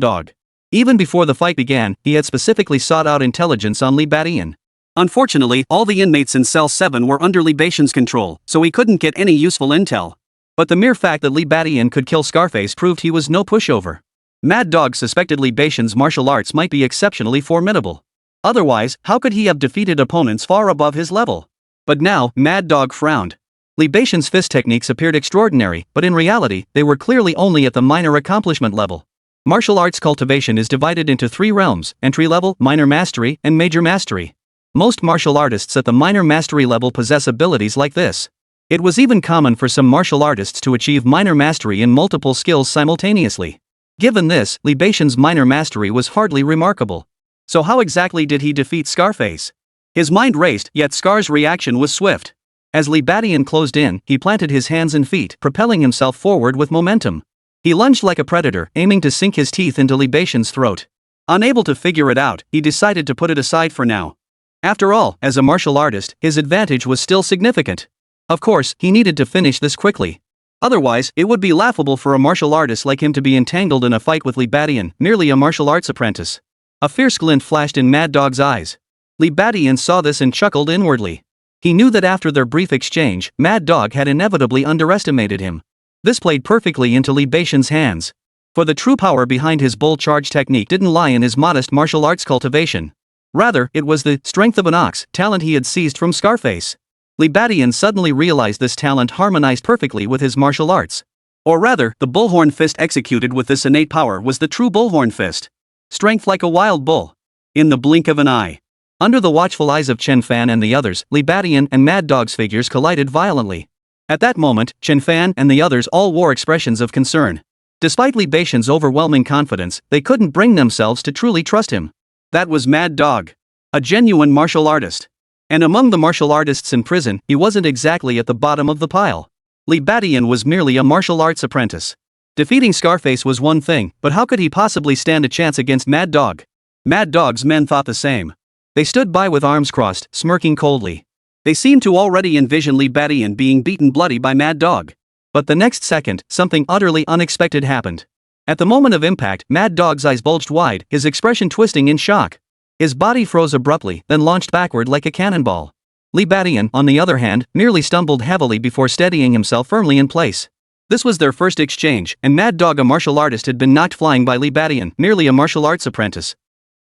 dog. Even before the fight began, he had specifically sought out intelligence on Li Badian. Unfortunately, all the inmates in Cell 7 were under Li Badian's control, so he couldn't get any useful intel. But the mere fact that Li Badian could kill Scarface proved he was no pushover. Mad Dog suspected Li Badian's martial arts might be exceptionally formidable. Otherwise, how could he have defeated opponents far above his level? But now, Mad Dog frowned. Li Badian's fist techniques appeared extraordinary, but in reality, they were clearly only at the minor accomplishment level. Martial arts cultivation is divided into 3 realms: entry level, minor mastery, and major mastery. Most martial artists at the minor mastery level possess abilities like this. It was even common for some martial artists to achieve minor mastery in multiple skills simultaneously. Given this, Li Badian's minor mastery was hardly remarkable. So how exactly did he defeat Scarface? His mind raced, yet Scar's reaction was swift. As Li Badian closed in, he planted his hands and feet, propelling himself forward with momentum. He lunged like a predator, aiming to sink his teeth into Li Badian's throat. Unable to figure it out, he decided to put it aside for now. After all, as a martial artist, his advantage was still significant. Of course, he needed to finish this quickly. Otherwise, it would be laughable for a martial artist like him to be entangled in a fight with Li Badian, merely a martial arts apprentice. A fierce glint flashed in Mad Dog's eyes. Li Badian saw this and chuckled inwardly. He knew that after their brief exchange, Mad Dog had inevitably underestimated him. This played perfectly into Li Badian's hands. For the true power behind his bull charge technique didn't lie in his modest martial arts cultivation. Rather, it was the strength of an ox talent he had seized from Scarface. Li Badian suddenly realized this talent harmonized perfectly with his martial arts. Or rather, the bullhorn fist executed with this innate power was the true bullhorn fist. Strength like a wild bull. In the blink of an eye. Under the watchful eyes of Chen Fan and the others, Li Badian and Mad Dog's figures collided violently. At that moment, Chen Fan and the others all wore expressions of concern. Despite Li Badian's overwhelming confidence, they couldn't bring themselves to truly trust him. That was Mad Dog. A genuine martial artist. And among the martial artists in prison, he wasn't exactly at the bottom of the pile. Li Badian was merely a martial arts apprentice. Defeating Scarface was one thing, but how could he possibly stand a chance against Mad Dog? Mad Dog's men thought the same. They stood by with arms crossed, smirking coldly. They seemed to already envision Li Badian being beaten bloody by Mad Dog. But the next second, something utterly unexpected happened. At the moment of impact, Mad Dog's eyes bulged wide, his expression twisting in shock. His body froze abruptly, then launched backward like a cannonball. Li Badian, on the other hand, merely stumbled heavily before steadying himself firmly in place. This was their first exchange, and Mad Dog, a martial artist, had been knocked flying by Li Badian, merely a martial arts apprentice.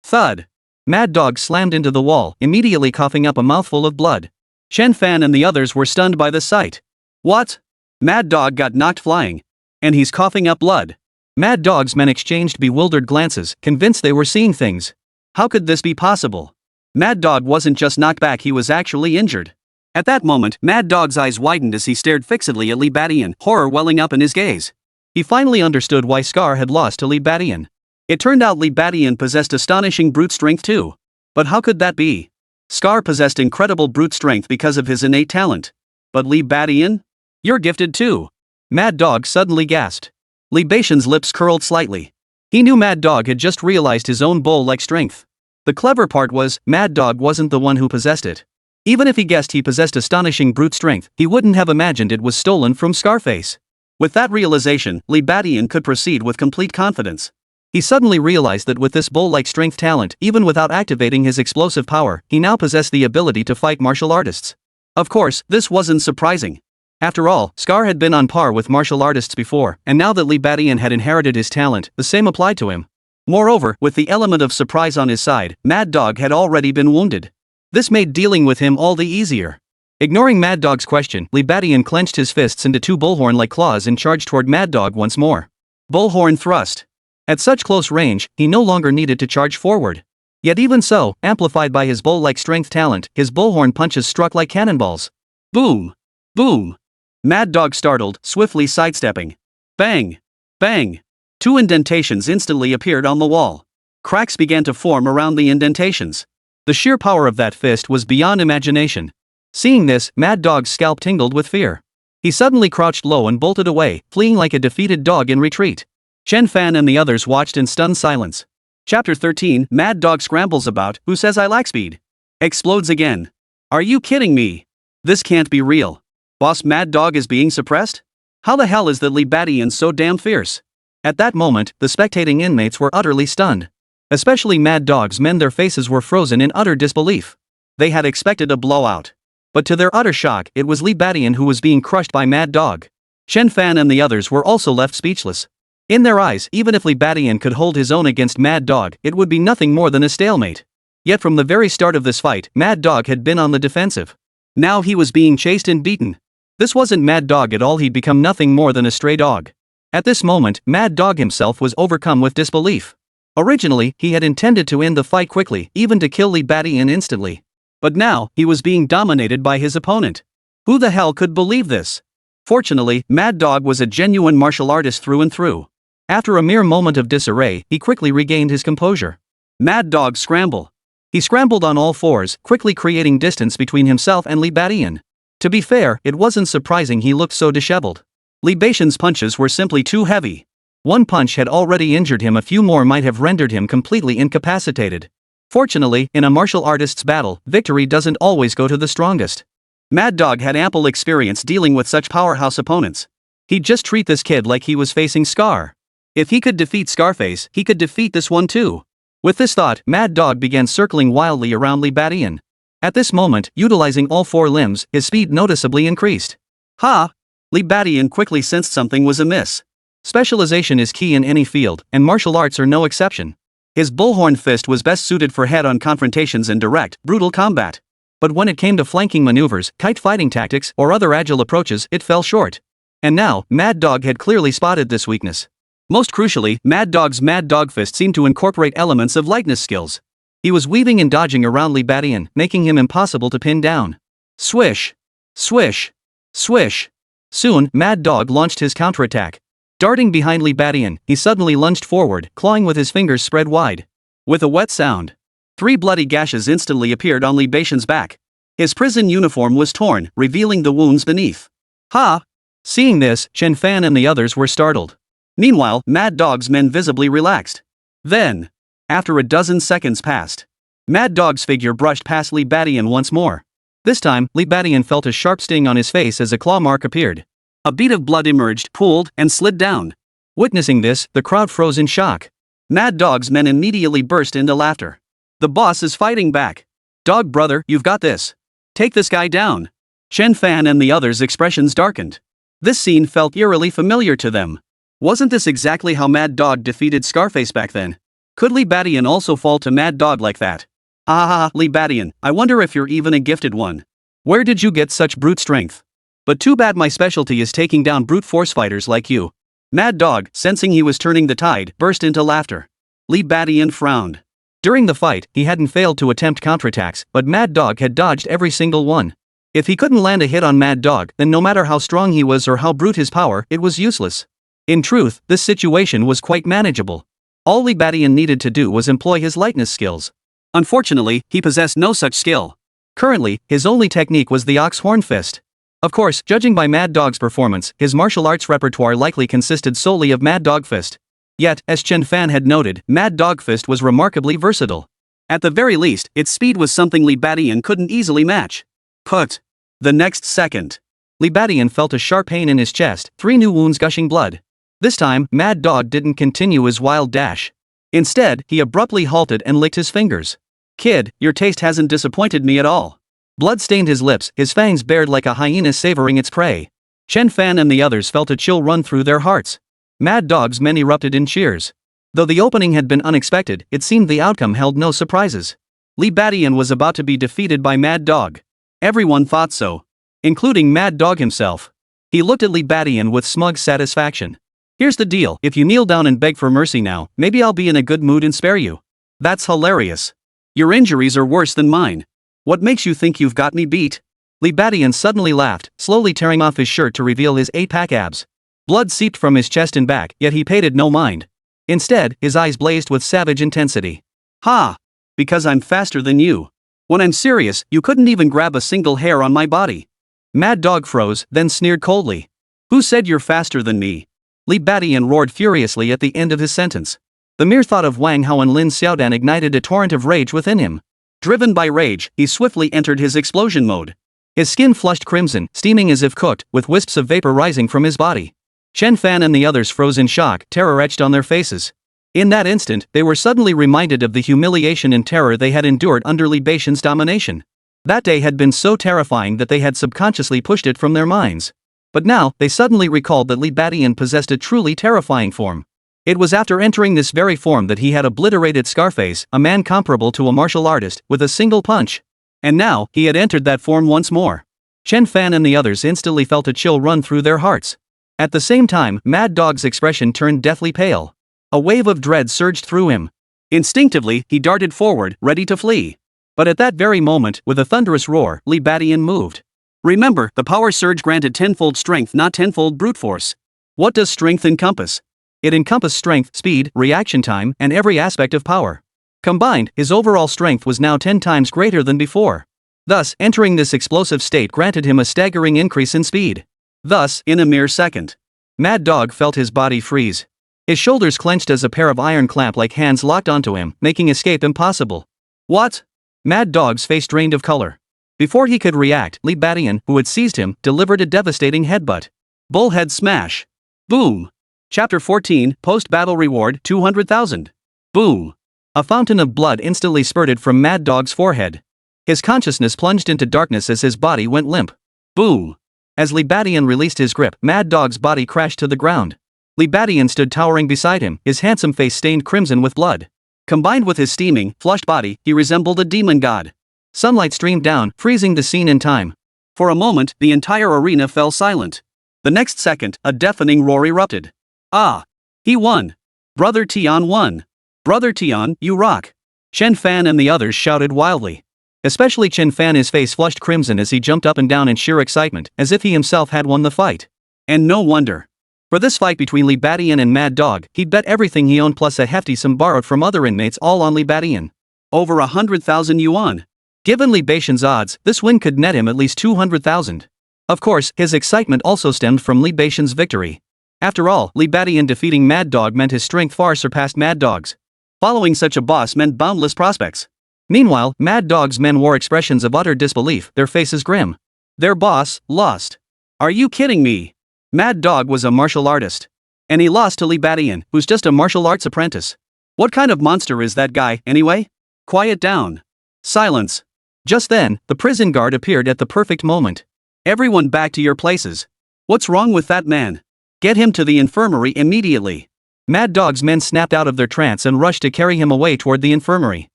Thud! Mad Dog slammed into the wall, immediately coughing up a mouthful of blood. Chen Fan and the others were stunned by the sight. What? Mad Dog got knocked flying. And he's coughing up blood. Mad Dog's men exchanged bewildered glances, convinced they were seeing things. How could this be possible? Mad Dog wasn't just knocked back, he was actually injured. At that moment, Mad Dog's eyes widened as he stared fixedly at Li Badian, horror welling up in his gaze. He finally understood why Scar had lost to Li Badian. It turned out Li Badian possessed astonishing brute strength too. But how could that be? Scar possessed incredible brute strength because of his innate talent. But Li Badian? You're gifted too. Mad Dog suddenly gasped. Li Badian's lips curled slightly. He knew Mad Dog had just realized his own bull-like strength. The clever part was, Mad Dog wasn't the one who possessed it. Even if he guessed he possessed astonishing brute strength, he wouldn't have imagined it was stolen from Scarface. With that realization, Li Badian could proceed with complete confidence. He suddenly realized that with this bull-like strength talent, even without activating his explosive power, he now possessed the ability to fight martial artists. Of course, this wasn't surprising. After all, Scar had been on par with martial artists before, and now that Li Badian had inherited his talent, the same applied to him. Moreover, with the element of surprise on his side, Mad Dog had already been wounded. This made dealing with him all the easier. Ignoring Mad Dog's question, Li Badian clenched his fists into two bullhorn-like claws and charged toward Mad Dog once more. Bullhorn thrust. At such close range, he no longer needed to charge forward. Yet even so, amplified by his bull-like strength talent, his bullhorn punches struck like cannonballs. Boom! Boom! Mad Dog startled, swiftly sidestepping. Bang! Bang! Two indentations instantly appeared on the wall. Cracks began to form around the indentations. The sheer power of that fist was beyond imagination. Seeing this, Mad Dog's scalp tingled with fear. He suddenly crouched low and bolted away, fleeing like a defeated dog in retreat. Chen Fan and the others watched in stunned silence. Chapter 13, Mad Dog scrambles about, who says I lack speed? Explodes again. Are you kidding me? This can't be real. Boss Mad Dog is being suppressed? How the hell is that Li Badian so damn fierce? At that moment, the spectating inmates were utterly stunned. Especially Mad Dog's men, their faces were frozen in utter disbelief. They had expected a blowout. But to their utter shock, it was Li Badian who was being crushed by Mad Dog. Chen Fan and the others were also left speechless. In their eyes, even if Li Badian could hold his own against Mad Dog, it would be nothing more than a stalemate. Yet from the very start of this fight, Mad Dog had been on the defensive. Now he was being chased and beaten. This wasn't Mad Dog at all, he'd become nothing more than a stray dog. At this moment, Mad Dog himself was overcome with disbelief. Originally, he had intended to end the fight quickly, even to kill Li Badian instantly. But now, he was being dominated by his opponent. Who the hell could believe this? Fortunately, Mad Dog was a genuine martial artist through and through. After a mere moment of disarray, he quickly regained his composure. Mad Dog scramble. He scrambled on all fours, quickly creating distance between himself and Li Badian. To be fair, it wasn't surprising he looked so disheveled. Li Badian's punches were simply too heavy. One punch had already injured him, a few more might have rendered him completely incapacitated. Fortunately, in a martial artist's battle, victory doesn't always go to the strongest. Mad Dog had ample experience dealing with such powerhouse opponents. He'd just treat this kid like he was facing Scar. If he could defeat Scarface, he could defeat this one too. With this thought, Mad Dog began circling wildly around Li Badian. At this moment, utilizing all four limbs, his speed noticeably increased. Ha! Li Badian quickly sensed something was amiss. Specialization is key in any field, and martial arts are no exception. His bullhorn fist was best suited for head-on confrontations and direct, brutal combat. But when it came to flanking maneuvers, kite fighting tactics, or other agile approaches, it fell short. And now, Mad Dog had clearly spotted this weakness. Most crucially, Mad Dog's Mad Dog fist seemed to incorporate elements of lightness skills. He was weaving and dodging around Li Badian, making him impossible to pin down. Swish! Swish! Swish! Soon, Mad Dog launched his counterattack. Darting behind Li Badian, he suddenly lunged forward, clawing with his fingers spread wide. With a wet sound, 3 bloody gashes instantly appeared on Li Badian's back. His prison uniform was torn, revealing the wounds beneath. Ha! Seeing this, Chen Fan and the others were startled. Meanwhile, Mad Dog's men visibly relaxed. Then, after a dozen seconds passed, Mad Dog's figure brushed past Li Badian once more. This time, Li Badian felt a sharp sting on his face as a claw mark appeared. A bead of blood emerged, pooled, and slid down. Witnessing this, the crowd froze in shock. Mad Dog's men immediately burst into laughter. The boss is fighting back. Dog brother, you've got this. Take this guy down. Chen Fan and the others' expressions darkened. This scene felt eerily familiar to them. Wasn't this exactly how Mad Dog defeated Scarface back then? Could Li Badian also fall to Mad Dog like that? Ah, Li Badian, I wonder if you're even a gifted one. Where did you get such brute strength? But too bad my specialty is taking down brute force fighters like you. Mad Dog, sensing he was turning the tide, burst into laughter. Li Badian frowned. During the fight, he hadn't failed to attempt counterattacks, but Mad Dog had dodged every single one. If he couldn't land a hit on Mad Dog, then no matter how strong he was or how brute his power, it was useless. In truth, this situation was quite manageable. All Li Badian needed to do was employ his lightness skills. Unfortunately, he possessed no such skill. Currently, his only technique was the Ox Horn Fist. Of course, judging by Mad Dog's performance, his martial arts repertoire likely consisted solely of Mad Dog Fist. Yet, as Chen Fan had noted, Mad Dog Fist was remarkably versatile. At the very least, its speed was something Li Badian couldn't easily match. Put. The next second, Li Badian felt a sharp pain in his chest, 3 new wounds gushing blood. This time, Mad Dog didn't continue his wild dash. Instead, he abruptly halted and licked his fingers. Kid, your taste hasn't disappointed me at all. Blood stained his lips, his fangs bared like a hyena savoring its prey. Chen Fan and the others felt a chill run through their hearts. Mad Dog's men erupted in cheers. Though the opening had been unexpected, it seemed the outcome held no surprises. Li Badian was about to be defeated by Mad Dog. Everyone thought so, including Mad Dog himself. He looked at Li Badian with smug satisfaction. Here's the deal, if you kneel down and beg for mercy now, maybe I'll be in a good mood and spare you. That's hilarious. Your injuries are worse than mine. What makes you think you've got me beat? Li Badian suddenly laughed, slowly tearing off his shirt to reveal his 8-pack abs. Blood seeped from his chest and back, yet he paid it no mind. Instead, his eyes blazed with savage intensity. Ha! Because I'm faster than you. When I'm serious, you couldn't even grab a single hair on my body. Mad Dog froze, then sneered coldly. Who said you're faster than me? Li Badian roared furiously at the end of his sentence. The mere thought of Wang Hao and Lin Xiaodan ignited a torrent of rage within him. Driven by rage, he swiftly entered his explosion mode. His skin flushed crimson, steaming as if cooked, with wisps of vapor rising from his body. Chen Fan and the others froze in shock, terror etched on their faces. In that instant, they were suddenly reminded of the humiliation and terror they had endured under Li Badian's domination. That day had been so terrifying that they had subconsciously pushed it from their minds. But now, they suddenly recalled that Li Badian possessed a truly terrifying form. It was after entering this very form that he had obliterated Scarface, a man comparable to a martial artist, with a single punch. And now, he had entered that form once more. Chen Fan and the others instantly felt a chill run through their hearts. At the same time, Mad Dog's expression turned deathly pale. A wave of dread surged through him. Instinctively, he darted forward, ready to flee. But at that very moment, with a thunderous roar, Li Badian moved. Remember, the power surge granted tenfold strength, not tenfold brute force. What does strength encompass? It encompassed strength, speed, reaction time, and every aspect of power. Combined, his overall strength was now 10 times greater than before. Thus, entering this explosive state granted him a staggering increase in speed. Thus, in a mere second, Mad Dog felt his body freeze. His shoulders clenched as a pair of iron clamp-like hands locked onto him, making escape impossible. What? Mad Dog's face drained of color. Before he could react, Li Badian, who had seized him, delivered a devastating headbutt. Bullhead smash. Boom. Chapter 14, Post-Battle Reward, 200,000. Boom. A fountain of blood instantly spurted from Mad Dog's forehead. His consciousness plunged into darkness as his body went limp. Boom. As Li Badian released his grip, Mad Dog's body crashed to the ground. Li Badian stood towering beside him, his handsome face stained crimson with blood. Combined with his steaming, flushed body, he resembled a demon god. Sunlight streamed down, freezing the scene in time. For a moment, the entire arena fell silent. The next second, a deafening roar erupted. Ah! He won! Brother Tian won! Brother Tian, you rock! Chen Fan and the others shouted wildly. Especially Chen Fan, his face flushed crimson as he jumped up and down in sheer excitement, as if he himself had won the fight. And no wonder. For this fight between Li Badian and Mad Dog, he'd bet everything he owned plus a hefty sum borrowed from other inmates all on Li Badian. Over 100,000 yuan. Given Li Beixian's odds, this win could net him at least 200,000. Of course, his excitement also stemmed from Li Beixian's victory. After all, Li Badian defeating Mad Dog meant his strength far surpassed Mad Dog's. Following such a boss meant boundless prospects. Meanwhile, Mad Dog's men wore expressions of utter disbelief, their faces grim. Their boss lost. Are you kidding me? Mad Dog was a martial artist. And he lost to Li Badian, who's just a martial arts apprentice. What kind of monster is that guy, anyway? Quiet down. Silence. Just then, the prison guard appeared at the perfect moment. Everyone back to your places. What's wrong with that man? Get him to the infirmary immediately. Mad Dog's men snapped out of their trance and rushed to carry him away toward the infirmary.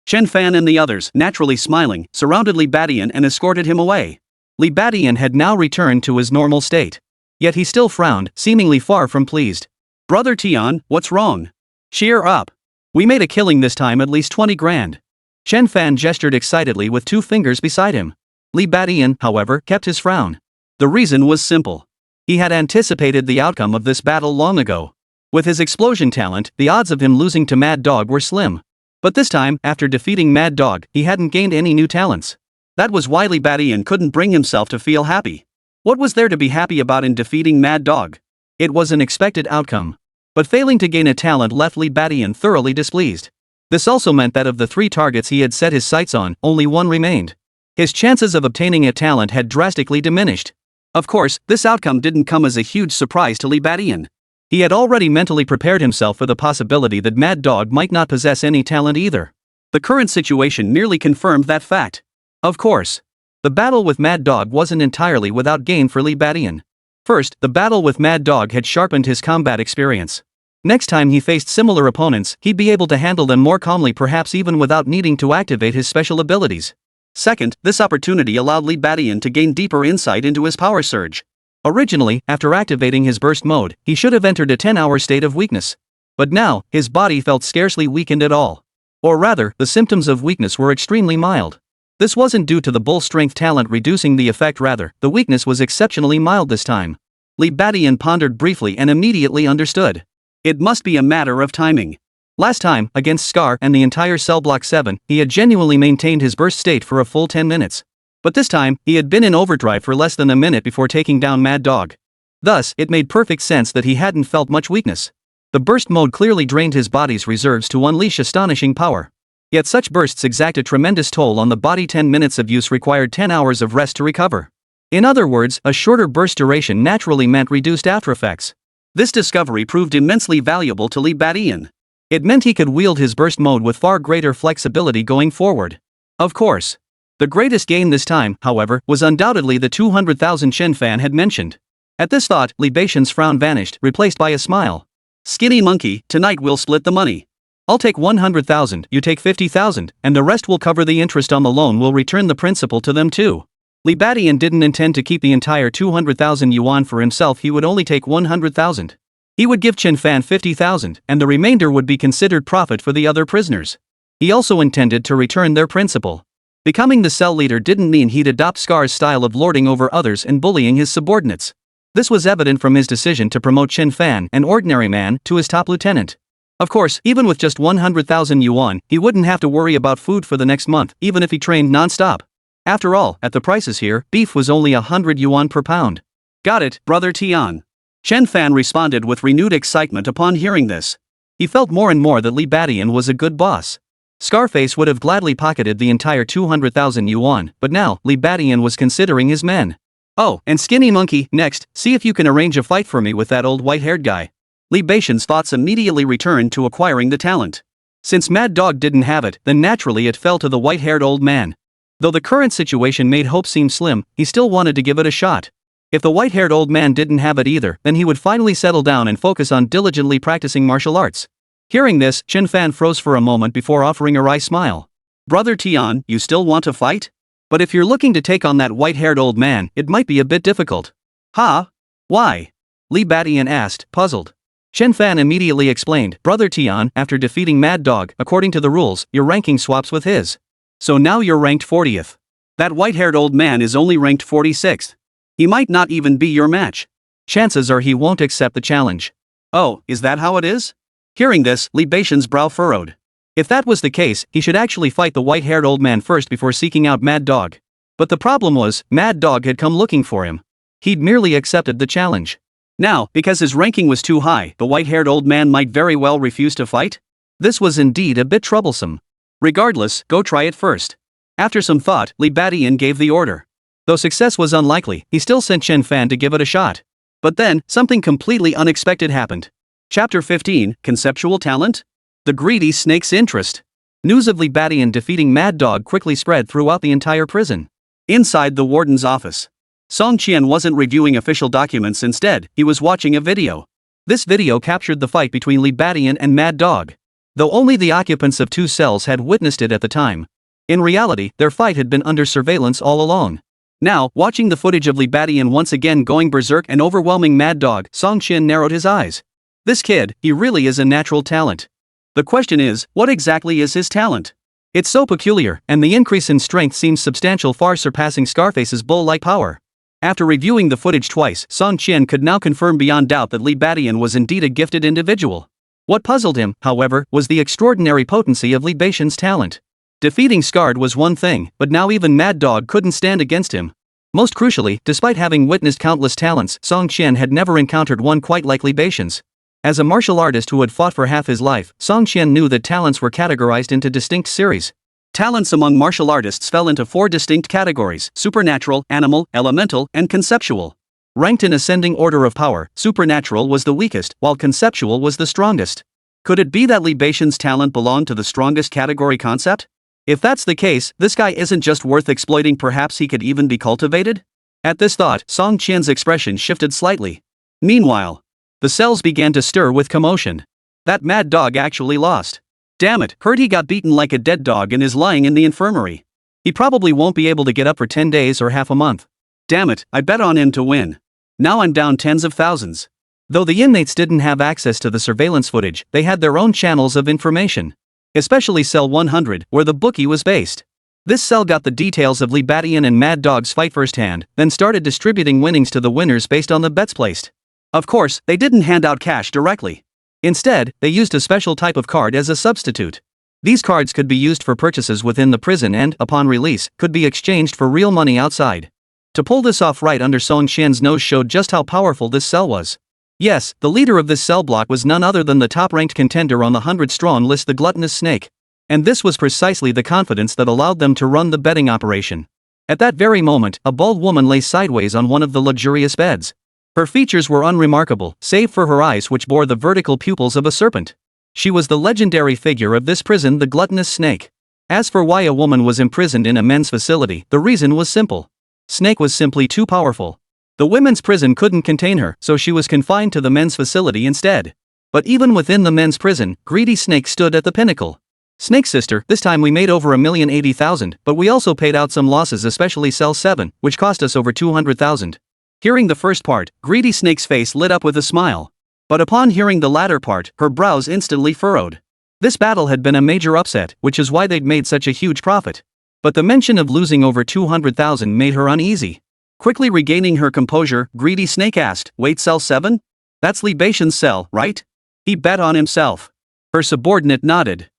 Chen Fan and the others, naturally smiling, surrounded Li Badian and escorted him away. Li Badian had now returned to his normal state. Yet he still frowned, seemingly far from pleased. Brother Tian, what's wrong? Cheer up. We made a killing this time, at least 20 grand. Chen Fan gestured excitedly with 2 fingers beside him. Li Badian, however, kept his frown. The reason was simple. He had anticipated the outcome of this battle long ago. With his explosion talent, the odds of him losing to Mad Dog were slim. But this time, after defeating Mad Dog, he hadn't gained any new talents. That was why Li Badian couldn't bring himself to feel happy. What was there to be happy about in defeating Mad Dog? It was an expected outcome. But failing to gain a talent left Li Badian thoroughly displeased. This also meant that of the 3 targets he had set his sights on, only 1 remained. His chances of obtaining a talent had drastically diminished. Of course, this outcome didn't come as a huge surprise to Li Badian. He had already mentally prepared himself for the possibility that Mad Dog might not possess any talent either. The current situation merely confirmed that fact. Of course, the battle with Mad Dog wasn't entirely without gain for Li Badian. First, the battle with Mad Dog had sharpened his combat experience. Next time he faced similar opponents, he'd be able to handle them more calmly, perhaps even without needing to activate his special abilities. Second, this opportunity allowed Li Badian to gain deeper insight into his power surge. Originally, after activating his burst mode, he should have entered a 10-hour state of weakness. But now, his body felt scarcely weakened at all. Or rather, the symptoms of weakness were extremely mild. This wasn't due to the bull strength talent reducing the effect, rather, the weakness was exceptionally mild this time. Li Badian pondered briefly and immediately understood. It must be a matter of timing. Last time, against Scar and the entire Cell Block 7, he had genuinely maintained his burst state for a full 10 minutes. But this time, he had been in overdrive for less than a minute before taking down Mad Dog. Thus, it made perfect sense that he hadn't felt much weakness. The burst mode clearly drained his body's reserves to unleash astonishing power. Yet such bursts exact a tremendous toll on the body. 10 minutes of use required 10 hours of rest to recover. In other words, a shorter burst duration naturally meant reduced aftereffects. This discovery proved immensely valuable to Li Badian. It meant he could wield his burst mode with far greater flexibility going forward. Of course. The greatest gain this time, however, was undoubtedly the 200,000 Chen Fan had mentioned. At this thought, Li Beixian's frown vanished, replaced by a smile. Skinny monkey, tonight we'll split the money. I'll take 100,000, you take 50,000, and the rest will cover the interest on the loan. We'll return the principal to them too. Li Badian didn't intend to keep the entire 200,000 yuan for himself. He would only take 100,000. He would give Chen Fan 50,000, and the remainder would be considered profit for the other prisoners. He also intended to return their principal. Becoming the cell leader didn't mean he'd adopt Scar's style of lording over others and bullying his subordinates. This was evident from his decision to promote Chen Fan, an ordinary man, to his top lieutenant. Of course, even with just 100,000 yuan, he wouldn't have to worry about food for the next month, even if he trained non-stop. After all, at the prices here, beef was only 100 yuan per pound. Got it, brother Tian. Chen Fan responded with renewed excitement upon hearing this. He felt more and more that Li Badian was a good boss. Scarface would have gladly pocketed the entire 200,000 yuan, but now, Li Badian was considering his men. Oh, and Skinny Monkey, next, see if you can arrange a fight for me with that old white-haired guy. Li Beixian's thoughts immediately returned to acquiring the talent. Since Mad Dog didn't have it, then naturally it fell to the white-haired old man. Though the current situation made hope seem slim, he still wanted to give it a shot. If the white-haired old man didn't have it either, then he would finally settle down and focus on diligently practicing martial arts. Hearing this, Chen Fan froze for a moment before offering a wry smile. Brother Tian, you still want to fight? But if you're looking to take on that white-haired old man, it might be a bit difficult. Huh? Why? Li Badian asked, puzzled. Chen Fan immediately explained, Brother Tian, after defeating Mad Dog, according to the rules, your ranking swaps with his. So now you're ranked 40th. That white-haired old man is only ranked 46th. He might not even be your match. Chances are he won't accept the challenge. Oh, is that how it is? Hearing this, Li Beixian's brow furrowed. If that was the case, he should actually fight the white-haired old man first before seeking out Mad Dog. But the problem was, Mad Dog had come looking for him. He'd merely accepted the challenge. Now, because his ranking was too high, the white-haired old man might very well refuse to fight? This was indeed a bit troublesome. Regardless, go try it first. After some thought, Li Badian gave the order. Though success was unlikely, he still sent Chen Fan to give it a shot. But then, something completely unexpected happened. Chapter 15, Conceptual Talent? The Greedy Snake's Interest. News of Li Badian defeating Mad Dog quickly spread throughout the entire prison. Inside the warden's office, Song Qian wasn't reviewing official documents, instead, he was watching a video. This video captured the fight between Li Badian and Mad Dog. Though only the occupants of 2 cells had witnessed it at the time. In reality, their fight had been under surveillance all along. Now, watching the footage of Li Badian once again going berserk and overwhelming Mad Dog, Song Qian narrowed his eyes. This kid, he really is a natural talent. The question is, what exactly is his talent? It's so peculiar, and the increase in strength seems substantial, far surpassing Scarface's bull-like power. After reviewing the footage twice, Song Qian could now confirm beyond doubt that Li Badian was indeed a gifted individual. What puzzled him, however, was the extraordinary potency of Li Badian's talent. Defeating Scarred was one thing, but now even Mad Dog couldn't stand against him. Most crucially, despite having witnessed countless talents, Song Qian had never encountered one quite like Li Badian's. As a martial artist who had fought for half his life, Song Qian knew that talents were categorized into distinct series. Talents among martial artists fell into 4 distinct categories: supernatural, animal, elemental, and conceptual. Ranked in ascending order of power, supernatural was the weakest, while conceptual was the strongest. Could it be that Li Badian's talent belonged to the strongest category concept? If that's the case, this guy isn't just worth exploiting, perhaps he could even be cultivated? At this thought, Song Qian's expression shifted slightly. Meanwhile, the cells began to stir with commotion. That Mad Dog actually lost. Damn it, heard he got beaten like a dead dog and is lying in the infirmary. He probably won't be able to get up for 10 days or half a month. Damn it, I bet on him to win. Now I'm down tens of thousands. Though the inmates didn't have access to the surveillance footage, they had their own channels of information. Especially Cell 100, where the bookie was based. This cell got the details of Li Badian and Mad Dog's fight firsthand, then started distributing winnings to the winners based on the bets placed. Of course, they didn't hand out cash directly. Instead, they used a special type of card as a substitute. These cards could be used for purchases within the prison and, upon release, could be exchanged for real money outside. To pull this off right under Song Qian's nose showed just how powerful this cell was. Yes, the leader of this cell block was none other than the top-ranked contender on the 100-strong list, the gluttonous snake. And this was precisely the confidence that allowed them to run the betting operation. At that very moment, a bald woman lay sideways on one of the luxurious beds. Her features were unremarkable, save for her eyes which bore the vertical pupils of a serpent. She was the legendary figure of this prison, the gluttonous snake. As for why a woman was imprisoned in a men's facility, the reason was simple. Snake was simply too powerful. The women's prison couldn't contain her, so she was confined to the men's facility instead. But even within the men's prison, greedy Snake stood at the pinnacle. Snake sister, this time we made over 1,080,000, but we also paid out some losses, especially Cell 7, which cost us over 200,000. Hearing the first part, greedy Snake's face lit up with a smile. But upon hearing the latter part, her brows instantly furrowed. This battle had been a major upset, which is why they'd made such a huge profit. But the mention of losing over 200,000 made her uneasy. Quickly regaining her composure, greedy Snake asked, "Wait, Cell 7? That's Li Badian's cell, right?" He bet on himself. Her subordinate nodded.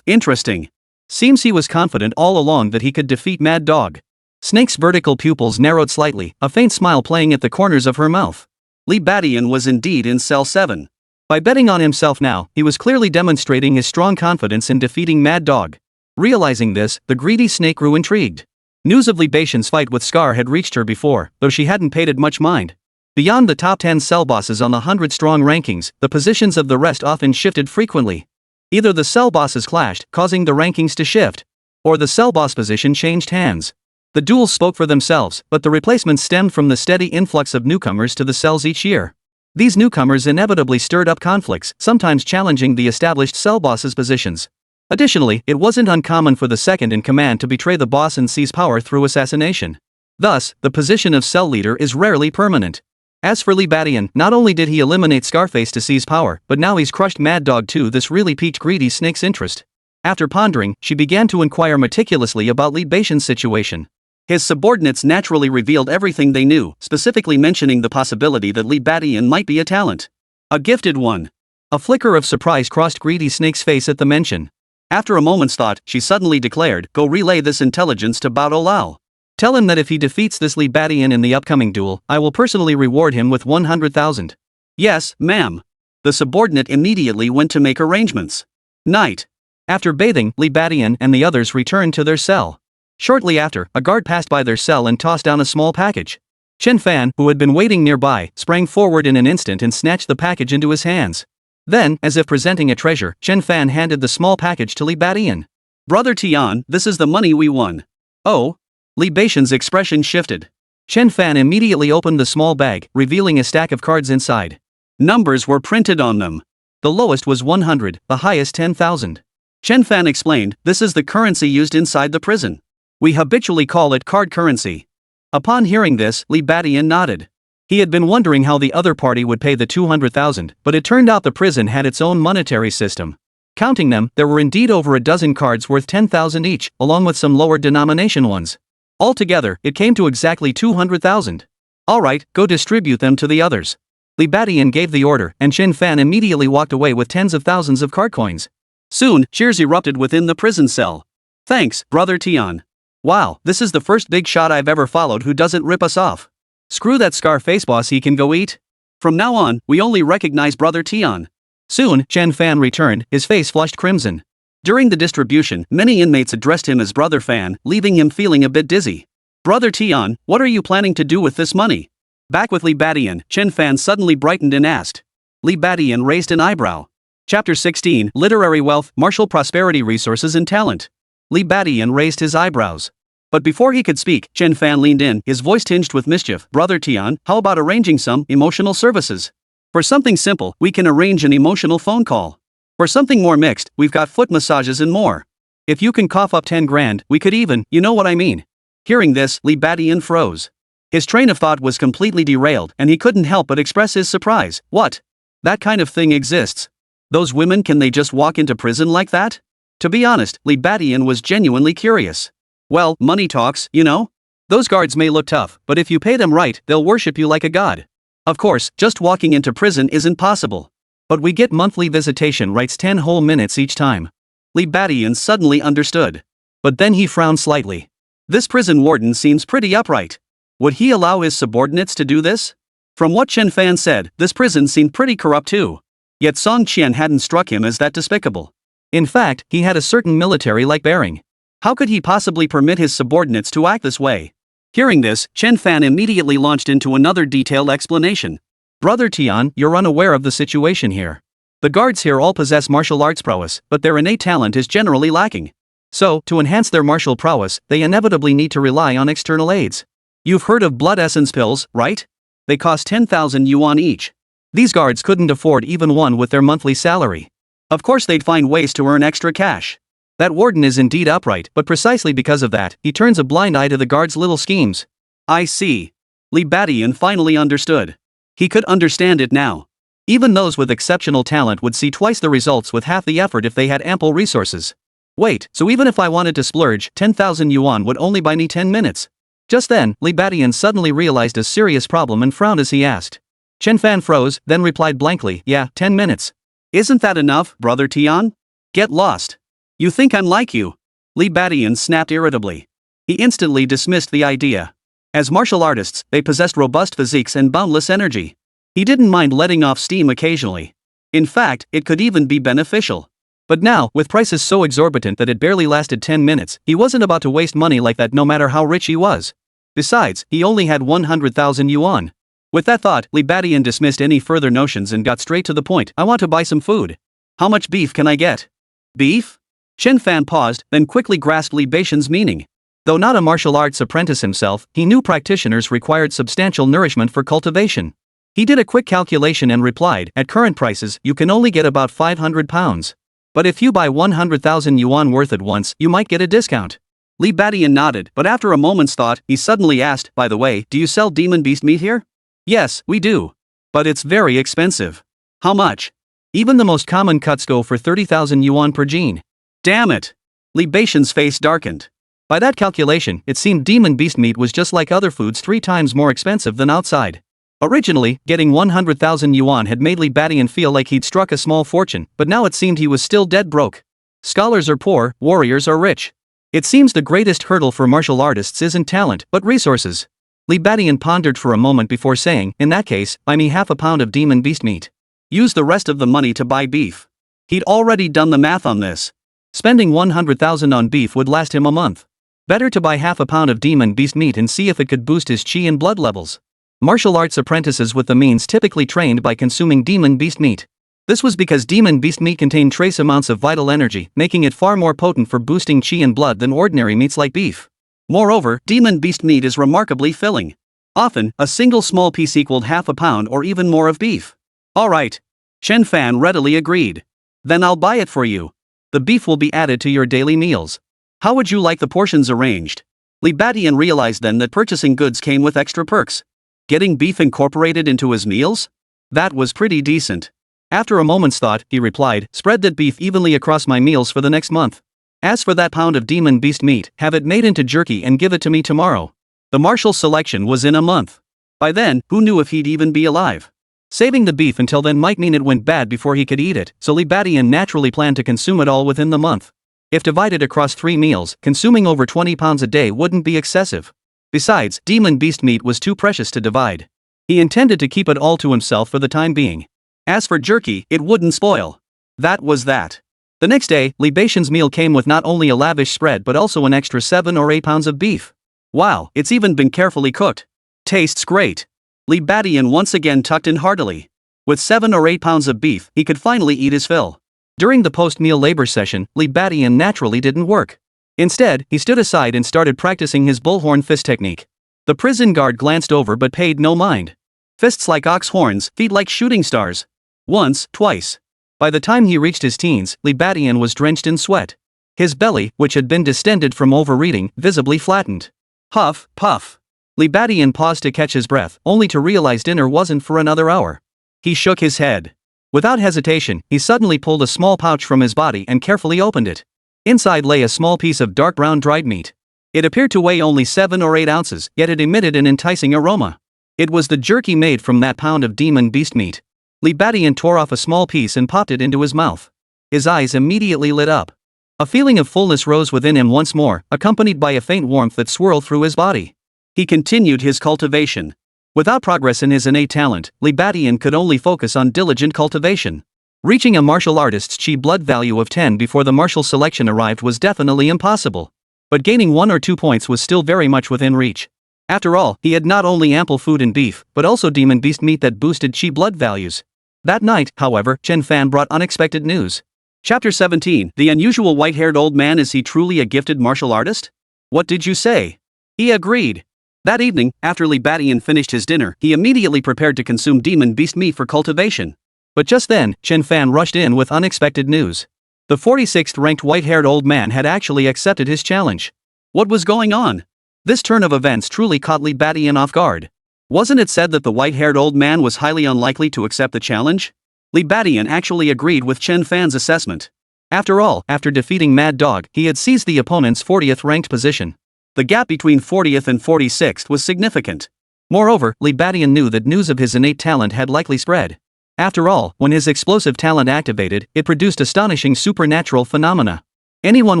Interesting. Seems he was confident all along that he could defeat Mad Dog. Snake's vertical pupils narrowed slightly, a faint smile playing at the corners of her mouth. Li Badian was indeed in Cell 7. By betting on himself now, he was clearly demonstrating his strong confidence in defeating Mad Dog. Realizing this, the greedy Snake grew intrigued. News of Li Badian's fight with Scar had reached her before, though she hadn't paid it much mind. Beyond the top 10 cell bosses on the 100-strong rankings, the positions of the rest often shifted frequently. Either the cell bosses clashed, causing the rankings to shift, or the cell boss position changed hands. The duels spoke for themselves, but the replacements stemmed from the steady influx of newcomers to the cells each year. These newcomers inevitably stirred up conflicts, sometimes challenging the established cell bosses' positions. Additionally, it wasn't uncommon for the second-in-command to betray the boss and seize power through assassination. Thus, the position of cell leader is rarely permanent. As for Li Badian, not only did he eliminate Scarface to seize power, but now he's crushed Mad Dog too. This really piqued greedy Snake's interest. After pondering, she began to inquire meticulously about Li Badian's situation. His subordinates naturally revealed everything they knew, specifically mentioning the possibility that Li Badian might be a talent. A gifted one. A flicker of surprise crossed greedy Snake's face at the mention. After a moment's thought, she suddenly declared, "Go relay this intelligence to Bao Lao. Tell him that if he defeats this Li Badian in the upcoming duel, I will personally reward him with 100,000. Yes, ma'am. The subordinate immediately went to make arrangements. Night. After bathing, Li Badian and the others returned to their cell. Shortly after, a guard passed by their cell and tossed down a small package. Chen Fan, who had been waiting nearby, sprang forward in an instant and snatched the package into his hands. Then, as if presenting a treasure, Chen Fan handed the small package to Li Badian. Brother Tian, this is the money we won. Oh? Li Badian's expression shifted. Chen Fan immediately opened the small bag, revealing a stack of cards inside. Numbers were printed on them. The lowest was 100, the highest 10,000. Chen Fan explained, this is the currency used inside the prison. We habitually call it card currency. Upon hearing this, Li Badian nodded. He had been wondering how the other party would pay the 200,000, but it turned out the prison had its own monetary system. Counting them, there were indeed over a dozen cards worth 10,000 each, along with some lower denomination ones. Altogether, it came to exactly 200,000. Alright, go distribute them to the others. Li Badian gave the order, and Chen Fan immediately walked away with tens of thousands of card coins. Soon, cheers erupted within the prison cell. Thanks, Brother Tian. Wow, this is the first big shot I've ever followed who doesn't rip us off. Screw that Scarface boss, he can go eat. From now on, we only recognize Brother Tian. Soon, Chen Fan returned, his face flushed crimson. During the distribution, many inmates addressed him as Brother Fan, leaving him feeling a bit dizzy. Brother Tian, what are you planning to do with this money? Back with Li Badian, Chen Fan suddenly brightened and asked. Li Badian raised an eyebrow. Chapter 16, Literary Wealth, Martial Prosperity Resources and Talent. Li Badian raised his eyebrows. But before he could speak, Chen Fan leaned in, his voice tinged with mischief. Brother Tian, how about arranging some emotional services? For something simple, we can arrange an emotional phone call. For something more mixed, we've got foot massages and more. If you can cough up 10 grand, we could even, you know what I mean. Hearing this, Li Badian froze. His train of thought was completely derailed, and he couldn't help but express his surprise. What? That kind of thing exists? Those women, can they just walk into prison like that? To be honest, Li Badian was genuinely curious. Well, money talks, you know? Those guards may look tough, but if you pay them right, they'll worship you like a god. Of course, just walking into prison isn't possible. But we get monthly visitation rights 10 whole minutes each time. Li Badian suddenly understood. But then he frowned slightly. This prison warden seems pretty upright. Would he allow his subordinates to do this? From what Chen Fan said, this prison seemed pretty corrupt too. Yet Song Qian hadn't struck him as that despicable. In fact, he had a certain military-like bearing. How could he possibly permit his subordinates to act this way? Hearing this, Chen Fan immediately launched into another detailed explanation. Brother Tian, you're unaware of the situation here. The guards here all possess martial arts prowess, but their innate talent is generally lacking. So, to enhance their martial prowess, they inevitably need to rely on external aids. You've heard of blood essence pills, right? They cost 10,000 yuan each. These guards couldn't afford even one with their monthly salary. Of course they'd find ways to earn extra cash. That warden is indeed upright, but precisely because of that, he turns a blind eye to the guards' little schemes. I see. Li Badian finally understood. He could understand it now. Even those with exceptional talent would see twice the results with half the effort if they had ample resources. Wait, so even if I wanted to splurge, 10,000 yuan would only buy me 10 minutes? Just then, Li Badian suddenly realized a serious problem and frowned as he asked. Chen Fan froze, then replied blankly, yeah, 10 minutes. Isn't that enough, Brother Tian? Get lost. You think I'm like you? Li Badian snapped irritably. He instantly dismissed the idea. As martial artists, they possessed robust physiques and boundless energy. He didn't mind letting off steam occasionally. In fact, it could even be beneficial. But now, with prices so exorbitant that it barely lasted 10 minutes, he wasn't about to waste money like that no matter how rich he was. Besides, he only had 100,000 yuan. With that thought, Li Badian dismissed any further notions and got straight to the point. I want to buy some food. How much beef can I get? Beef? Chen Fan paused, then quickly grasped Li Badian's meaning. Though not a martial arts apprentice himself, he knew practitioners required substantial nourishment for cultivation. He did a quick calculation and replied, at current prices, you can only get about 500 pounds. But if you buy 100,000 yuan worth at once, you might get a discount. Li Badian nodded, but after a moment's thought, he suddenly asked, by the way, do you sell demon beast meat here? Yes, we do. But it's very expensive. How much? Even the most common cuts go for 30,000 yuan per gene. Damn it! Li Badian's face darkened. By that calculation, it seemed demon beast meat was just like other foods 3 times more expensive than outside. Originally, getting 100,000 yuan had made Li Badian feel like he'd struck a small fortune, but now it seemed he was still dead broke. Scholars are poor, warriors are rich. It seems the greatest hurdle for martial artists isn't talent, but resources. Li Badian pondered for a moment before saying, in that case, buy me half a pound of demon beast meat. Use the rest of the money to buy beef. He'd already done the math on this. Spending 100,000 on beef would last him a month. Better to buy half a pound of demon beast meat and see if it could boost his chi and blood levels. Martial arts apprentices with the means typically trained by consuming demon beast meat. This was because demon beast meat contained trace amounts of vital energy, making it far more potent for boosting chi and blood than ordinary meats like beef. Moreover, demon beast meat is remarkably filling. Often, a single small piece equaled half a pound or even more of beef. Alright. Chen Fan readily agreed. Then I'll buy it for you. The beef will be added to your daily meals. How would you like the portions arranged? Li Badian realized then that purchasing goods came with extra perks. Getting beef incorporated into his meals? That was pretty decent. After a moment's thought, he replied, spread that beef evenly across my meals for the next month. As for that pound of demon beast meat, have it made into jerky and give it to me tomorrow. The martial selection was in a month. By then, who knew if he'd even be alive? Saving the beef until then might mean it went bad before he could eat it, so Li Badian naturally planned to consume it all within the month. If divided across 3 meals, consuming over 20 pounds a day wouldn't be excessive. Besides, demon beast meat was too precious to divide. He intended to keep it all to himself for the time being. As for jerky, it wouldn't spoil. That was that. The next day, Li Badian's meal came with not only a lavish spread but also an extra 7 or 8 pounds of beef. Wow, it's even been carefully cooked. Tastes great. Li Badian once again tucked in heartily. With 7 or 8 pounds of beef, he could finally eat his fill. During the post-meal labor session, Li Badian naturally didn't work. Instead, he stood aside and started practicing his bullhorn fist technique. The prison guard glanced over but paid no mind. Fists like ox horns, feet like shooting stars. Once, twice. By the time he reached his teens, Li Badian was drenched in sweat. His belly, which had been distended from overeating, visibly flattened. Huff, puff. Li Badian paused to catch his breath, only to realize dinner wasn't for another hour. He shook his head. Without hesitation, he suddenly pulled a small pouch from his body and carefully opened it. Inside lay a small piece of dark brown dried meat. It appeared to weigh only 7 or 8 ounces, yet it emitted an enticing aroma. It was the jerky made from that pound of demon beast meat. Li Badian tore off a small piece and popped it into his mouth. His eyes immediately lit up. A feeling of fullness rose within him once more, accompanied by a faint warmth that swirled through his body. He continued his cultivation. Without progress in his innate talent, Li Badian could only focus on diligent cultivation. Reaching a martial artist's chi blood value of 10 before the martial selection arrived was definitely impossible. But gaining 1 or 2 points was still very much within reach. After all, he had not only ample food and beef, but also demon beast meat that boosted chi blood values. That night, however, Chen Fan brought unexpected news. Chapter 17, The unusual white-haired old man. Is he truly a gifted martial artist? What did you say? He agreed. That evening, after Li Badian finished his dinner, he immediately prepared to consume demon beast meat for cultivation. But just then, Chen Fan rushed in with unexpected news. The 46th ranked white-haired old man had actually accepted his challenge. What was going on? This turn of events truly caught Li Badian off guard. Wasn't it said that the white-haired old man was highly unlikely to accept the challenge? Li Badian actually agreed with Chen Fan's assessment. After all, after defeating Mad Dog, he had seized the opponent's 40th ranked position. The gap between 40th and 46th was significant. Moreover, Li Badian knew that news of his innate talent had likely spread. After all, when his explosive talent activated, it produced astonishing supernatural phenomena. Anyone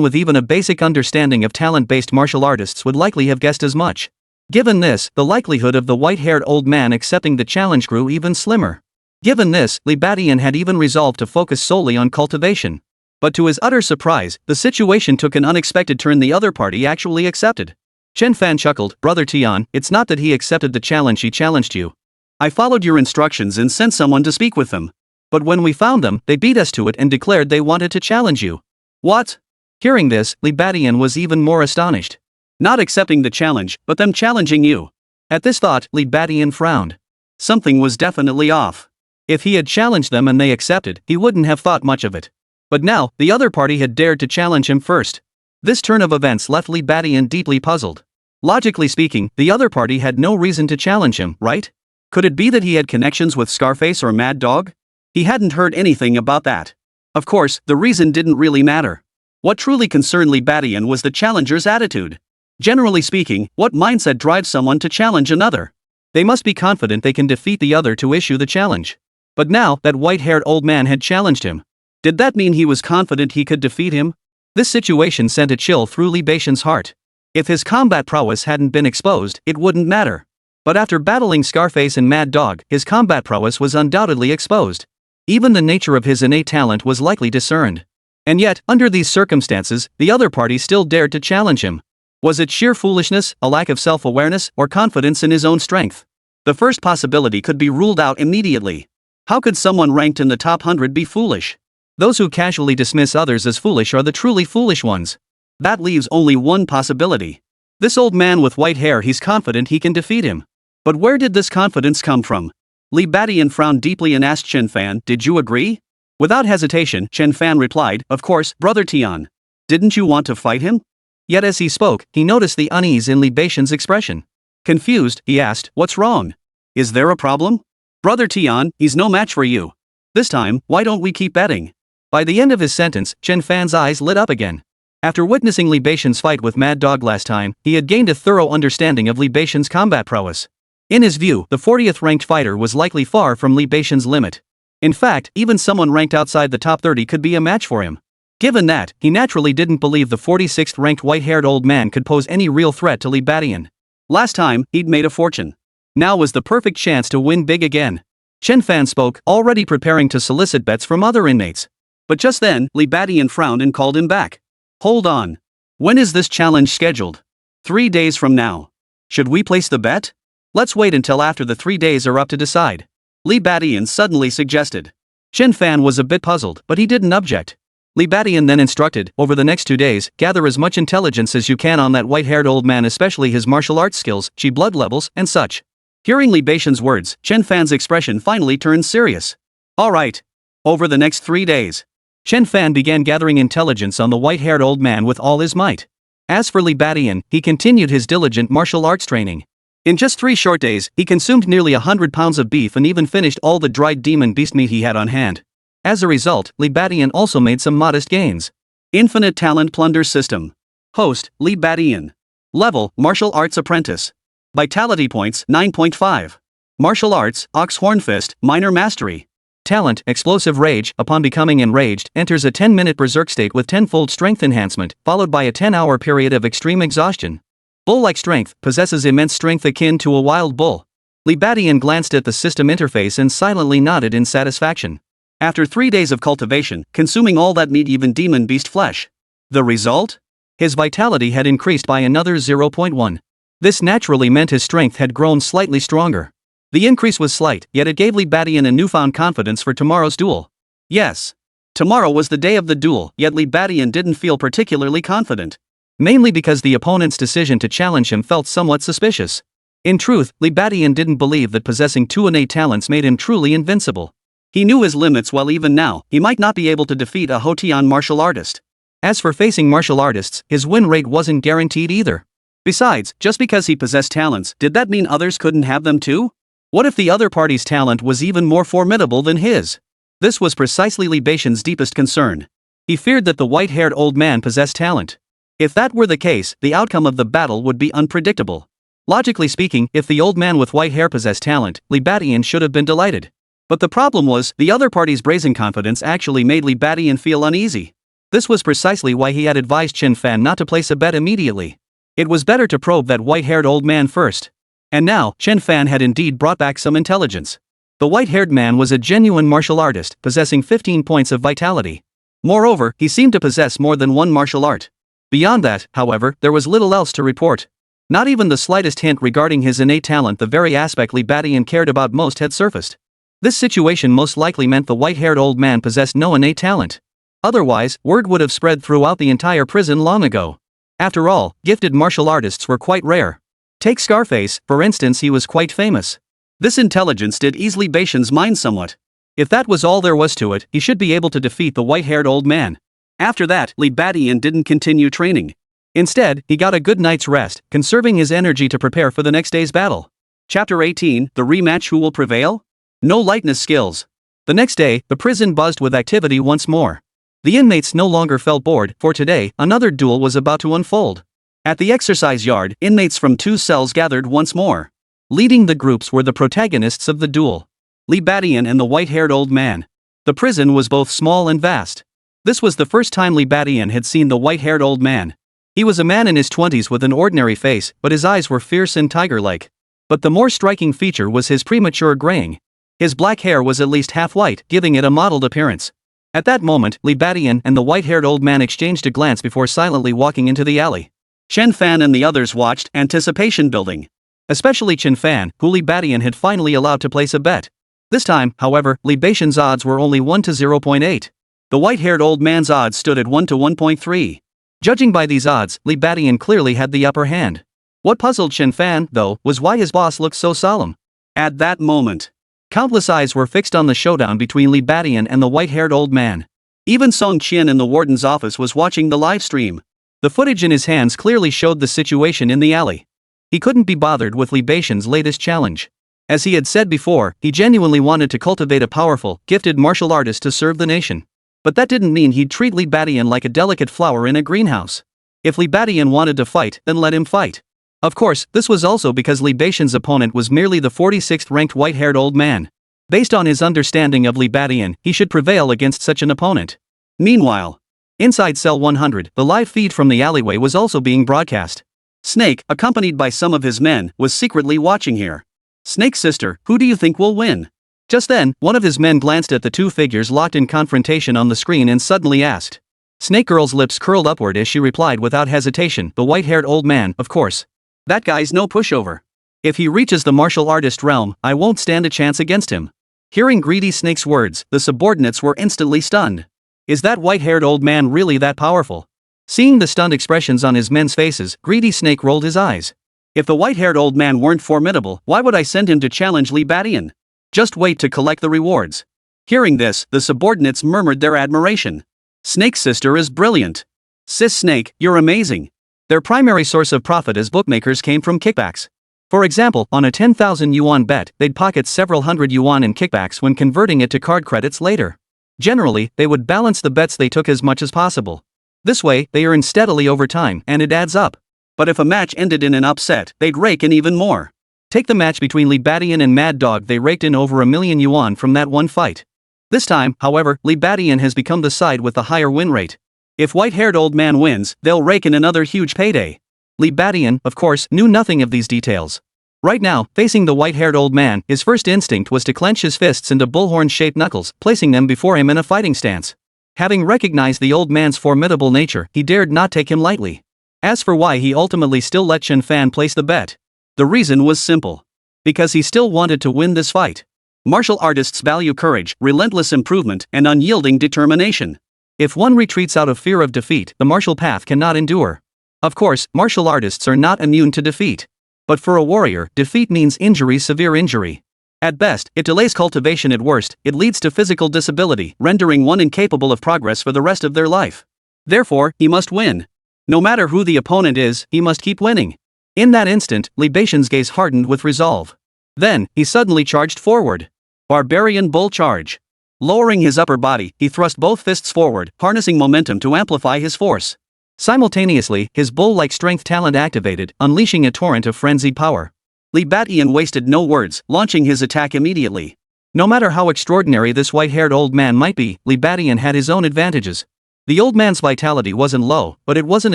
with even a basic understanding of talent-based martial artists would likely have guessed as much. Given this, the likelihood of the white-haired old man accepting the challenge grew even slimmer. Given this, Li Badian had even resolved to focus solely on cultivation. But to his utter surprise, the situation took an unexpected turn. The other party actually accepted. Chen Fan chuckled, Brother Tian, it's not that he accepted the challenge, he challenged you. I followed your instructions and sent someone to speak with them. But when we found them, they beat us to it and declared they wanted to challenge you. What? Hearing this, Li Badian was even more astonished. Not accepting the challenge, but them challenging you. At this thought, Li Badian frowned. Something was definitely off. If he had challenged them and they accepted, he wouldn't have thought much of it. But now, the other party had dared to challenge him first. This turn of events left Li Badian deeply puzzled. Logically speaking, the other party had no reason to challenge him, right? Could it be that he had connections with Scarface or Mad Dog? He hadn't heard anything about that. Of course, the reason didn't really matter. What truly concerned Li Badian was the challenger's attitude. Generally speaking, what mindset drives someone to challenge another? They must be confident they can defeat the other to issue the challenge. But now, that white-haired old man had challenged him. Did that mean he was confident he could defeat him? This situation sent a chill through Li Beixian's heart. If his combat prowess hadn't been exposed, it wouldn't matter. But after battling Scarface and Mad Dog, his combat prowess was undoubtedly exposed. Even the nature of his innate talent was likely discerned. And yet, under these circumstances, the other party still dared to challenge him. Was it sheer foolishness, a lack of self-awareness, or confidence in his own strength? The first possibility could be ruled out immediately. How could someone ranked in the top 100 be foolish? Those who casually dismiss others as foolish are the truly foolish ones. That leaves only one possibility. This old man with white hair, he's confident he can defeat him. But where did this confidence come from? Li Beixian frowned deeply and asked Chen Fan, "Did you agree?" Without hesitation, Chen Fan replied, "Of course, Brother Tian. Didn't you want to fight him?" Yet as he spoke, he noticed the unease in Li Beixian's expression. Confused, he asked, "What's wrong? Is there a problem?" "Brother Tian, he's no match for you. This time, why don't we keep betting?" By the end of his sentence, Chen Fan's eyes lit up again. After witnessing Li Beixian's fight with Mad Dog last time, he had gained a thorough understanding of Li Beixian's combat prowess. In his view, the 40th ranked fighter was likely far from Li Beixian's limit. In fact, even someone ranked outside the top 30 could be a match for him. Given that, he naturally didn't believe the 46th ranked white-haired old man could pose any real threat to Li Beixian. Last time, he'd made a fortune. Now was the perfect chance to win big again. Chen Fan spoke, already preparing to solicit bets from other inmates. But just then, Li Beixian frowned and called him back. "Hold on. When is this challenge scheduled?" 3 days from now. "Should we place the bet?" "Let's wait until after the 3 days are up to decide," Li Beixian suddenly suggested. Chen Fan was a bit puzzled, but he didn't object. Li Beixian then instructed, "Over the next 2 days, gather as much intelligence as you can on that white-haired old man, especially his martial arts skills, chi blood levels, and such." Hearing Li Beixian's words, Chen Fan's expression finally turned serious. "All right. Over the next 3 days." Chen Fan began gathering intelligence on the white-haired old man with all his might. As for Li Beixian, he continued his diligent martial arts training. In just 3 short days, he consumed nearly 100 pounds of beef and even finished all the dried demon beast meat he had on hand. As a result, Li Beixian also made some modest gains. Infinite Plunder System. Host, Li Beixian. Level, Martial Arts Apprentice. Vitality points, 9.5. Martial Arts, Ox Horn Fist, Minor Mastery. Talent, Explosive Rage. Upon becoming enraged, enters a 10-minute berserk state with tenfold strength enhancement, followed by a 10-hour period of extreme exhaustion. Bull-like strength, possesses immense strength akin to a wild bull. Li Beixian glanced at the system interface and silently nodded in satisfaction. After 3 days of cultivation, consuming all that meat, even demon beast flesh. The result? His vitality had increased by another 0.1. This naturally meant his strength had grown slightly stronger. The increase was slight, yet it gave Li Beixian a newfound confidence for tomorrow's duel. Yes. Tomorrow was the day of the duel, yet Li Beixian didn't feel particularly confident. Mainly because the opponent's decision to challenge him felt somewhat suspicious. In truth, Li Beixian didn't believe that possessing 2 innate talents made him truly invincible. He knew his limits, while even now, he might not be able to defeat a Hotian martial artist. As for facing martial artists, his win rate wasn't guaranteed either. Besides, just because he possessed talents, did that mean others couldn't have them too? What if the other party's talent was even more formidable than his? This was precisely Li Beixian's deepest concern. He feared that the white-haired old man possessed talent. If that were the case, the outcome of the battle would be unpredictable. Logically speaking, if the old man with white hair possessed talent, Li Beixian should have been delighted. But the problem was, the other party's brazen confidence actually made Li Beixian feel uneasy. This was precisely why he had advised Chen Fan not to place a bet immediately. It was better to probe that white-haired old man first. And now, Chen Fan had indeed brought back some intelligence. The white-haired man was a genuine martial artist, possessing 15 points of vitality. Moreover, he seemed to possess more than one martial art. Beyond that, however, there was little else to report. Not even the slightest hint regarding his innate talent, the very aspect Li Beixian cared about most, had surfaced. This situation most likely meant the white-haired old man possessed no innate talent. Otherwise, word would have spread throughout the entire prison long ago. After all, gifted martial artists were quite rare. Take Scarface, for instance, he was quite famous. This intelligence did ease Li Beixian's mind somewhat. If that was all there was to it, he should be able to defeat the white-haired old man. After that, Li Beixian didn't continue training. Instead, he got a good night's rest, conserving his energy to prepare for the next day's battle. Chapter 18, The Rematch. Who will prevail? No lightness skills. The next day, the prison buzzed with activity once more. The inmates no longer felt bored, for today, another duel was about to unfold. At the exercise yard, inmates from 2 cells gathered once more. Leading the groups were the protagonists of the duel: Li Beixian and the white-haired old man. The prison was both small and vast. This was the first time Li Badian had seen the white-haired old man. He was a man in his 20s with an ordinary face, but his eyes were fierce and tiger-like. But the more striking feature was his premature graying. His black hair was at least half white, giving it a mottled appearance. At that moment, Li Badian and the white-haired old man exchanged a glance before silently walking into the alley. Chen Fan and the others watched, anticipation building. Especially Chen Fan, who Li Badian had finally allowed to place a bet. This time, however, Li Badian's odds were only 1 to 0.8. The white-haired old man's odds stood at 1 to 1.3. Judging by these odds, Li Badian clearly had the upper hand. What puzzled Chen Fan, though, was why his boss looked so solemn. At that moment, countless eyes were fixed on the showdown between Li Badian and the white-haired old man. Even Song Qian in the warden's office was watching the live stream. The footage in his hands clearly showed the situation in the alley. He couldn't be bothered with Li Badian's latest challenge. As he had said before, he genuinely wanted to cultivate a powerful, gifted martial artist to serve the nation. But that didn't mean he'd treat Li Badian like a delicate flower in a greenhouse. If Li Badian wanted to fight, then let him fight. Of course, this was also because Li Badian's opponent was merely the 46th ranked white-haired old man. Based on his understanding of Li Badian, he should prevail against such an opponent. Meanwhile, inside Cell 100, the live feed from the alleyway was also being broadcast. Snake, accompanied by some of his men, was secretly watching here. Snake's sister, who do you think will win? Just then, one of his men glanced at the two figures locked in confrontation on the screen and suddenly asked. Snake Girl's lips curled upward as she replied without hesitation, the white-haired old man, of course. That guy's no pushover. If he reaches the martial artist realm, I won't stand a chance against him. Hearing Greedy Snake's words, the subordinates were instantly stunned. Is that white-haired old man really that powerful? Seeing the stunned expressions on his men's faces, Greedy Snake rolled his eyes. If the white-haired old man weren't formidable, why would I send him to challenge Li Badian? Just wait to collect the rewards. Hearing this, the subordinates murmured their admiration. Snake's sister is brilliant. Sis Snake, you're amazing. Their primary source of profit as bookmakers came from kickbacks. For example, on a 10,000 yuan bet, they'd pocket several hundred yuan in kickbacks when converting it to card credits later. Generally, they would balance the bets they took as much as possible. This way, they earn steadily over time, and it adds up. But if a match ended in an upset, they'd rake in even more. Take the match between Li Badian and Mad Dog, they raked in over 1 million yuan from that one fight. This time, however, Li Badian has become the side with the higher win rate. If white-haired old man wins, they'll rake in another huge payday. Li Badian, of course, knew nothing of these details. Right now, facing the white-haired old man, his first instinct was to clench his fists into bullhorn-shaped knuckles, placing them before him in a fighting stance. Having recognized the old man's formidable nature, he dared not take him lightly. As for why he ultimately still let Chen Fan place the bet, the reason was simple. Because he still wanted to win this fight. Martial artists value courage, relentless improvement, and unyielding determination. If one retreats out of fear of defeat, the martial path cannot endure. Of course, martial artists are not immune to defeat. But for a warrior, defeat means injury, severe injury. At best, it delays cultivation. At worst, it leads to physical disability, rendering one incapable of progress for the rest of their life. Therefore, he must win. No matter who the opponent is, he must keep winning. In that instant, Li Badian's gaze hardened with resolve. Then, he suddenly charged forward. Barbarian Bull Charge. Lowering his upper body, he thrust both fists forward, harnessing momentum to amplify his force. Simultaneously, his bull-like strength talent activated, unleashing a torrent of frenzied power. Li Badian wasted no words, launching his attack immediately. No matter how extraordinary this white-haired old man might be, Li Badian had his own advantages. The old man's vitality wasn't low, but it wasn't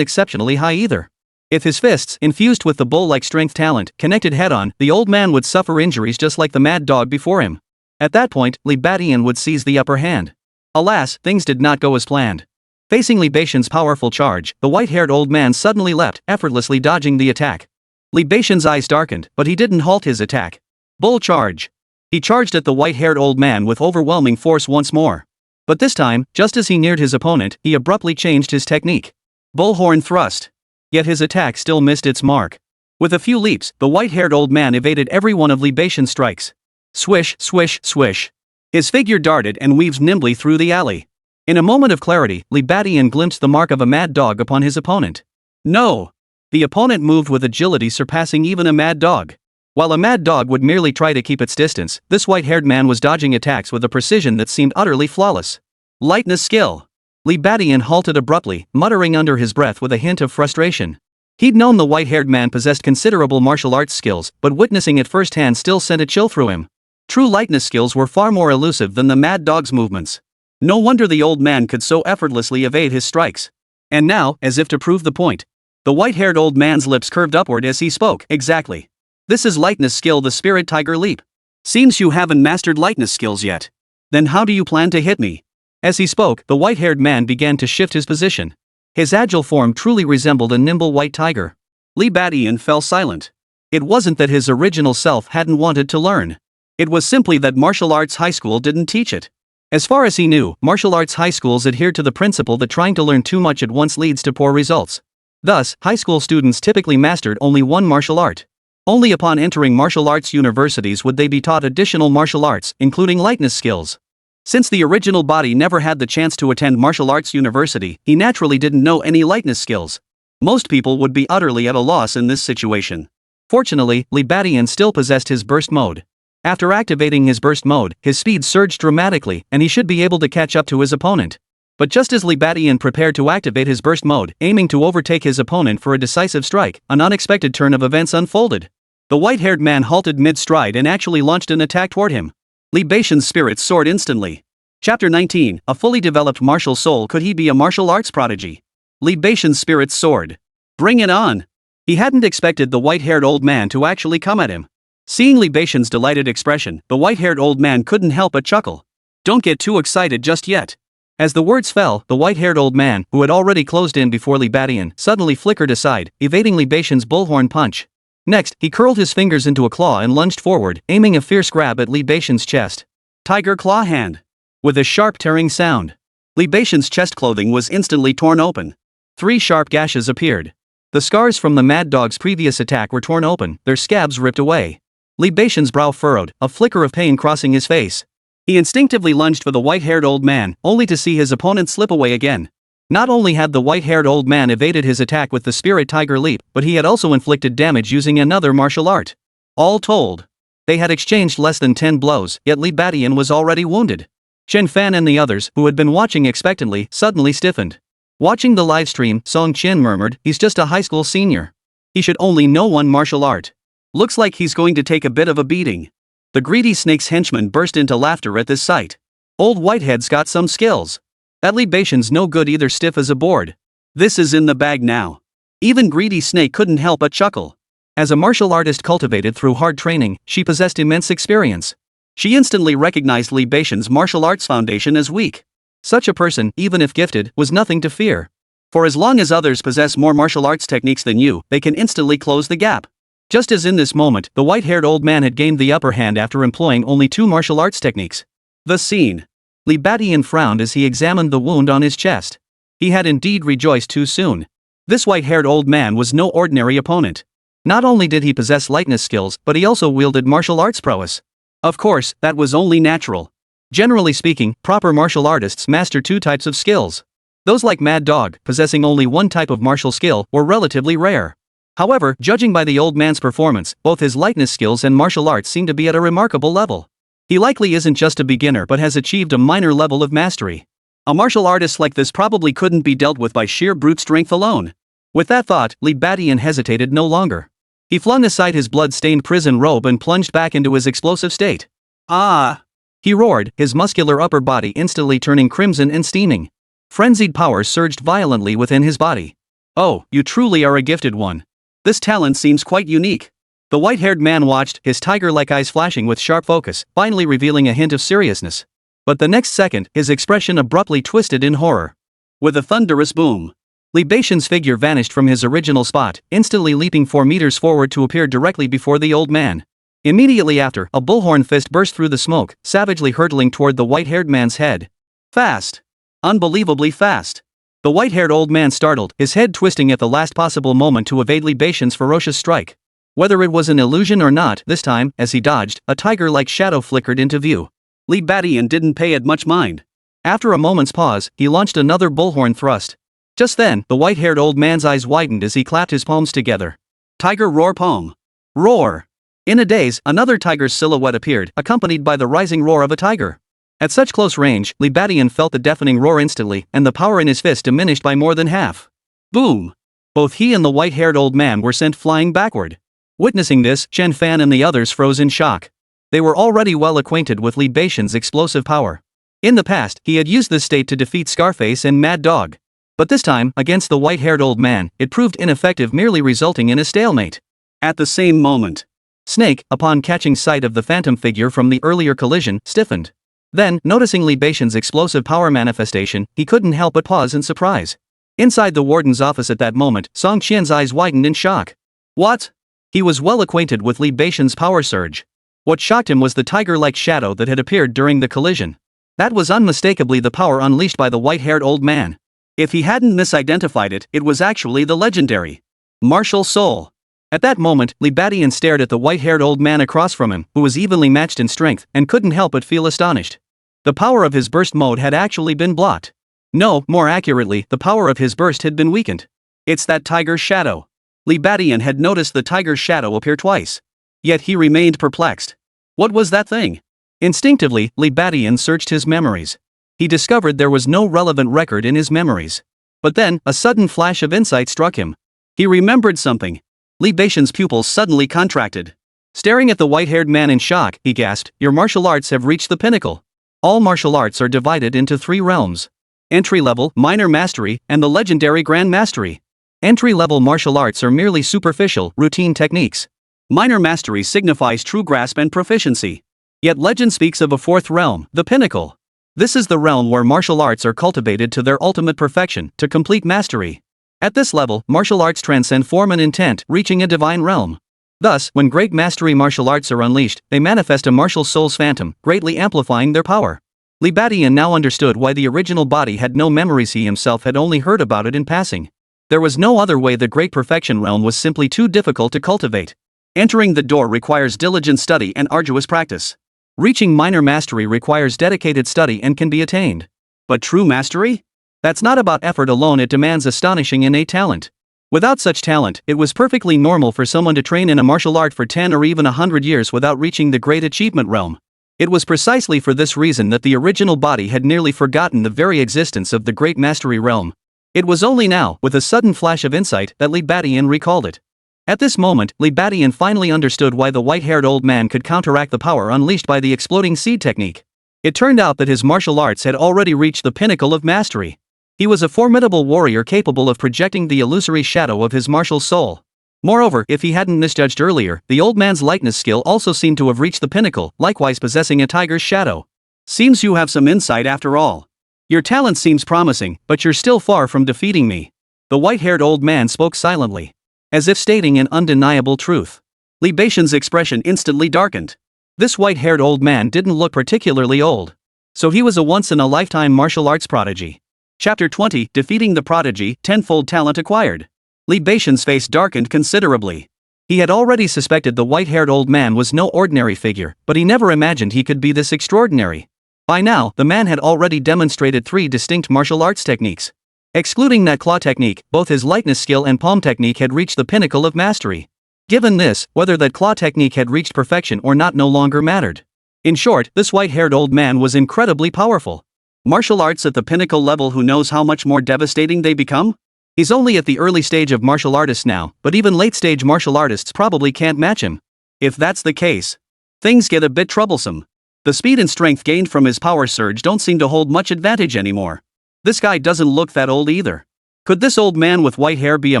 exceptionally high either. If his fists, infused with the bull-like strength talent, connected head-on, the old man would suffer injuries just like the mad dog before him. At that point, Li Badian would seize the upper hand. Alas, things did not go as planned. Facing Li Badian's powerful charge, the white-haired old man suddenly leapt, effortlessly dodging the attack. Li Badian's eyes darkened, but he didn't halt his attack. Bull Charge. He charged at the white-haired old man with overwhelming force once more. But this time, just as he neared his opponent, he abruptly changed his technique. Bullhorn Thrust. Yet his attack still missed its mark. With a few leaps, the white-haired old man evaded every one of Li Badian's strikes. Swish, swish, swish. His figure darted and weaved nimbly through the alley. In a moment of clarity, Li Badian glimpsed the mark of a mad dog upon his opponent. No! The opponent moved with agility surpassing even a mad dog. While a mad dog would merely try to keep its distance, this white-haired man was dodging attacks with a precision that seemed utterly flawless. Lightness skill. Li Badian halted abruptly, muttering under his breath with a hint of frustration. He'd known the white-haired man possessed considerable martial arts skills, but witnessing it firsthand still sent a chill through him. True lightness skills were far more elusive than the mad dog's movements. No wonder the old man could so effortlessly evade his strikes. And now, as if to prove the point, the white-haired old man's lips curved upward as he spoke. Exactly. This is lightness skill, the spirit tiger leap. Seems you haven't mastered lightness skills yet. Then how do you plan to hit me? As he spoke, the white-haired man began to shift his position. His agile form truly resembled a nimble white tiger. Li Badian fell silent. It wasn't that his original self hadn't wanted to learn. It was simply that martial arts high school didn't teach it. As far as he knew, martial arts high schools adhered to the principle that trying to learn too much at once leads to poor results. Thus, high school students typically mastered only one martial art. Only upon entering martial arts universities would they be taught additional martial arts, including lightness skills. Since the original body never had the chance to attend martial arts university, he naturally didn't know any lightness skills. Most people would be utterly at a loss in this situation. Fortunately, Li Badian still possessed his burst mode. After activating his burst mode, his speed surged dramatically, and he should be able to catch up to his opponent. But just as Li Badian prepared to activate his burst mode, aiming to overtake his opponent for a decisive strike, an unexpected turn of events unfolded. The white-haired man halted mid-stride and actually launched an attack toward him. Li Badian's spirits soared instantly. Chapter 19, a fully developed martial soul. Could he be a martial arts prodigy? Li Badian's spirits soared. Bring it on! He hadn't expected the white-haired old man to actually come at him. Seeing Li Badian's delighted expression, the white-haired old man couldn't help but chuckle. Don't get too excited just yet. As the words fell, the white-haired old man, who had already closed in before Li Badian, suddenly flickered aside, evading Li Badian's bullhorn punch. Next, he curled his fingers into a claw and lunged forward, aiming a fierce grab at Li Badian's chest. Tiger claw hand. With a sharp tearing sound, Li Badian's chest clothing was instantly torn open. 3 sharp gashes appeared. The scars from the mad dog's previous attack were torn open, their scabs ripped away. Li Badian's brow furrowed, a flicker of pain crossing his face. He instinctively lunged for the white-haired old man, only to see his opponent slip away again. Not only had the white-haired old man evaded his attack with the spirit tiger leap, but he had also inflicted damage using another martial art. All told, they had exchanged less than 10 blows, yet Li Badian was already wounded. Chen Fan and the others, who had been watching expectantly, suddenly stiffened. Watching the livestream, Song Qin murmured, "He's just a high school senior. He should only know one martial art. Looks like he's going to take a bit of a beating." The greedy snake's henchmen burst into laughter at this sight. Old Whitehead's got some skills. That Li Badian's no good either, stiff as a board. This is in the bag now. Even greedy snake couldn't help but chuckle. As a martial artist cultivated through hard training, she possessed immense experience. She instantly recognized Li Badian's martial arts foundation as weak. Such a person, even if gifted, was nothing to fear. For as long as others possess more martial arts techniques than you, they can instantly close the gap. Just as in this moment, the white-haired old man had gained the upper hand after employing only 2 martial arts techniques. The scene. Li Badian frowned as he examined the wound on his chest. He had indeed rejoiced too soon. This white-haired old man was no ordinary opponent. Not only did he possess lightness skills, but he also wielded martial arts prowess. Of course, that was only natural. Generally speaking, proper martial artists master 2 types of skills. Those like Mad Dog, possessing only one type of martial skill, were relatively rare. However, judging by the old man's performance, both his lightness skills and martial arts seem to be at a remarkable level. He likely isn't just a beginner but has achieved a minor level of mastery. A martial artist like this probably couldn't be dealt with by sheer brute strength alone. With that thought, Li Badian hesitated no longer. He flung aside his blood-stained prison robe and plunged back into his explosive state. "Ah!" he roared, his muscular upper body instantly turning crimson and steaming. Frenzied power surged violently within his body. "Oh, you truly are a gifted one. This talent seems quite unique." The white-haired man watched, his tiger-like eyes flashing with sharp focus, finally revealing a hint of seriousness. But the next second, his expression abruptly twisted in horror. With a thunderous boom, Li Badian's figure vanished from his original spot, instantly leaping 4 meters forward to appear directly before the old man. Immediately after, a bullhorn fist burst through the smoke, savagely hurtling toward the white-haired man's head. Fast. Unbelievably fast. The white-haired old man startled, his head twisting at the last possible moment to evade Li Badian's ferocious strike. Whether it was an illusion or not, this time, as he dodged, a tiger-like shadow flickered into view. Li Badian didn't pay it much mind. After a moment's pause, he launched another bullhorn thrust. Just then, the white-haired old man's eyes widened as he clapped his palms together. Tiger roar palm. Roar. In a daze, another tiger's silhouette appeared, accompanied by the rising roar of a tiger. At such close range, Li Badian felt the deafening roar instantly, and the power in his fist diminished by more than half. Boom! Both he and the white-haired old man were sent flying backward. Witnessing this, Chen Fan and the others froze in shock. They were already well acquainted with Li Beixian's explosive power. In the past, he had used this state to defeat Scarface and Mad Dog. But this time, against the white-haired old man, it proved ineffective, merely resulting in a stalemate. At the same moment, Snake, upon catching sight of the phantom figure from the earlier collision, stiffened. Then, noticing Li Beixian's explosive power manifestation, he couldn't help but pause in surprise. Inside the warden's office at that moment, Song Qian's eyes widened in shock. What? He was well acquainted with Li Beixian's power surge. What shocked him was the tiger-like shadow that had appeared during the collision. That was unmistakably the power unleashed by the white-haired old man. If he hadn't misidentified it, it was actually the legendary martial soul. At that moment, Li Beixian stared at the white-haired old man across from him, who was evenly matched in strength, and couldn't help but feel astonished. The power of his burst mode had actually been blocked. No, more accurately, the power of his burst had been weakened. It's that tiger's shadow. Li Beixian had noticed the tiger's shadow appear twice. Yet he remained perplexed. What was that thing? Instinctively, Li Beixian searched his memories. He discovered there was no relevant record in his memories. But then, a sudden flash of insight struck him. He remembered something. Li Beixian's pupils suddenly contracted. Staring at the white-haired man in shock, he gasped, "Your martial arts have reached the pinnacle." All martial arts are divided into 3 realms. Entry-level, minor mastery, and the legendary grand mastery. Entry-level martial arts are merely superficial, routine techniques. Minor mastery signifies true grasp and proficiency. Yet legend speaks of a 4th realm, the pinnacle. This is the realm where martial arts are cultivated to their ultimate perfection, to complete mastery. At this level, martial arts transcend form and intent, reaching a divine realm. Thus, when great mastery martial arts are unleashed, they manifest a martial soul's phantom, greatly amplifying their power. Li Beixian now understood why the original body had no memories. He himself had only heard about it in passing. There was no other way. The great perfection realm was simply too difficult to cultivate. Entering the door requires diligent study and arduous practice. Reaching minor mastery requires dedicated study and can be attained. But true mastery? That's not about effort alone. It demands astonishing innate talent. Without such talent, it was perfectly normal for someone to train in a martial art for 10 or even 100 years without reaching the great achievement realm. It was precisely for this reason that the original body had nearly forgotten the very existence of the great mastery realm. It was only now, with a sudden flash of insight, that Li Beixian recalled it. At this moment, Li Beixian finally understood why the white-haired old man could counteract the power unleashed by the exploding seed technique. It turned out that his martial arts had already reached the pinnacle of mastery. He was a formidable warrior capable of projecting the illusory shadow of his martial soul. Moreover, if he hadn't misjudged earlier, the old man's likeness skill also seemed to have reached the pinnacle, likewise possessing a tiger's shadow. Seems you have some insight after all. Your talent seems promising, but you're still far from defeating me. The white-haired old man spoke silently, as if stating an undeniable truth. Li Beixian's expression instantly darkened. This white-haired old man didn't look particularly old. So he was a once-in-a-lifetime martial arts prodigy. Chapter 20, Defeating the Prodigy, Tenfold Talent Acquired. Li Beixian's face darkened considerably. He had already suspected the white-haired old man was no ordinary figure, but he never imagined he could be this extraordinary. By now, the man had already demonstrated 3 distinct martial arts techniques. Excluding that claw technique, both his lightness skill and palm technique had reached the pinnacle of mastery. Given this, whether that claw technique had reached perfection or not no longer mattered. In short, this white-haired old man was incredibly powerful. Martial arts at the pinnacle level, who knows how much more devastating they become? He's only at the early stage of martial artists now, but even late-stage martial artists probably can't match him. If that's the case, things get a bit troublesome. The speed and strength gained from his power surge don't seem to hold much advantage anymore. This guy doesn't look that old either. Could this old man with white hair be a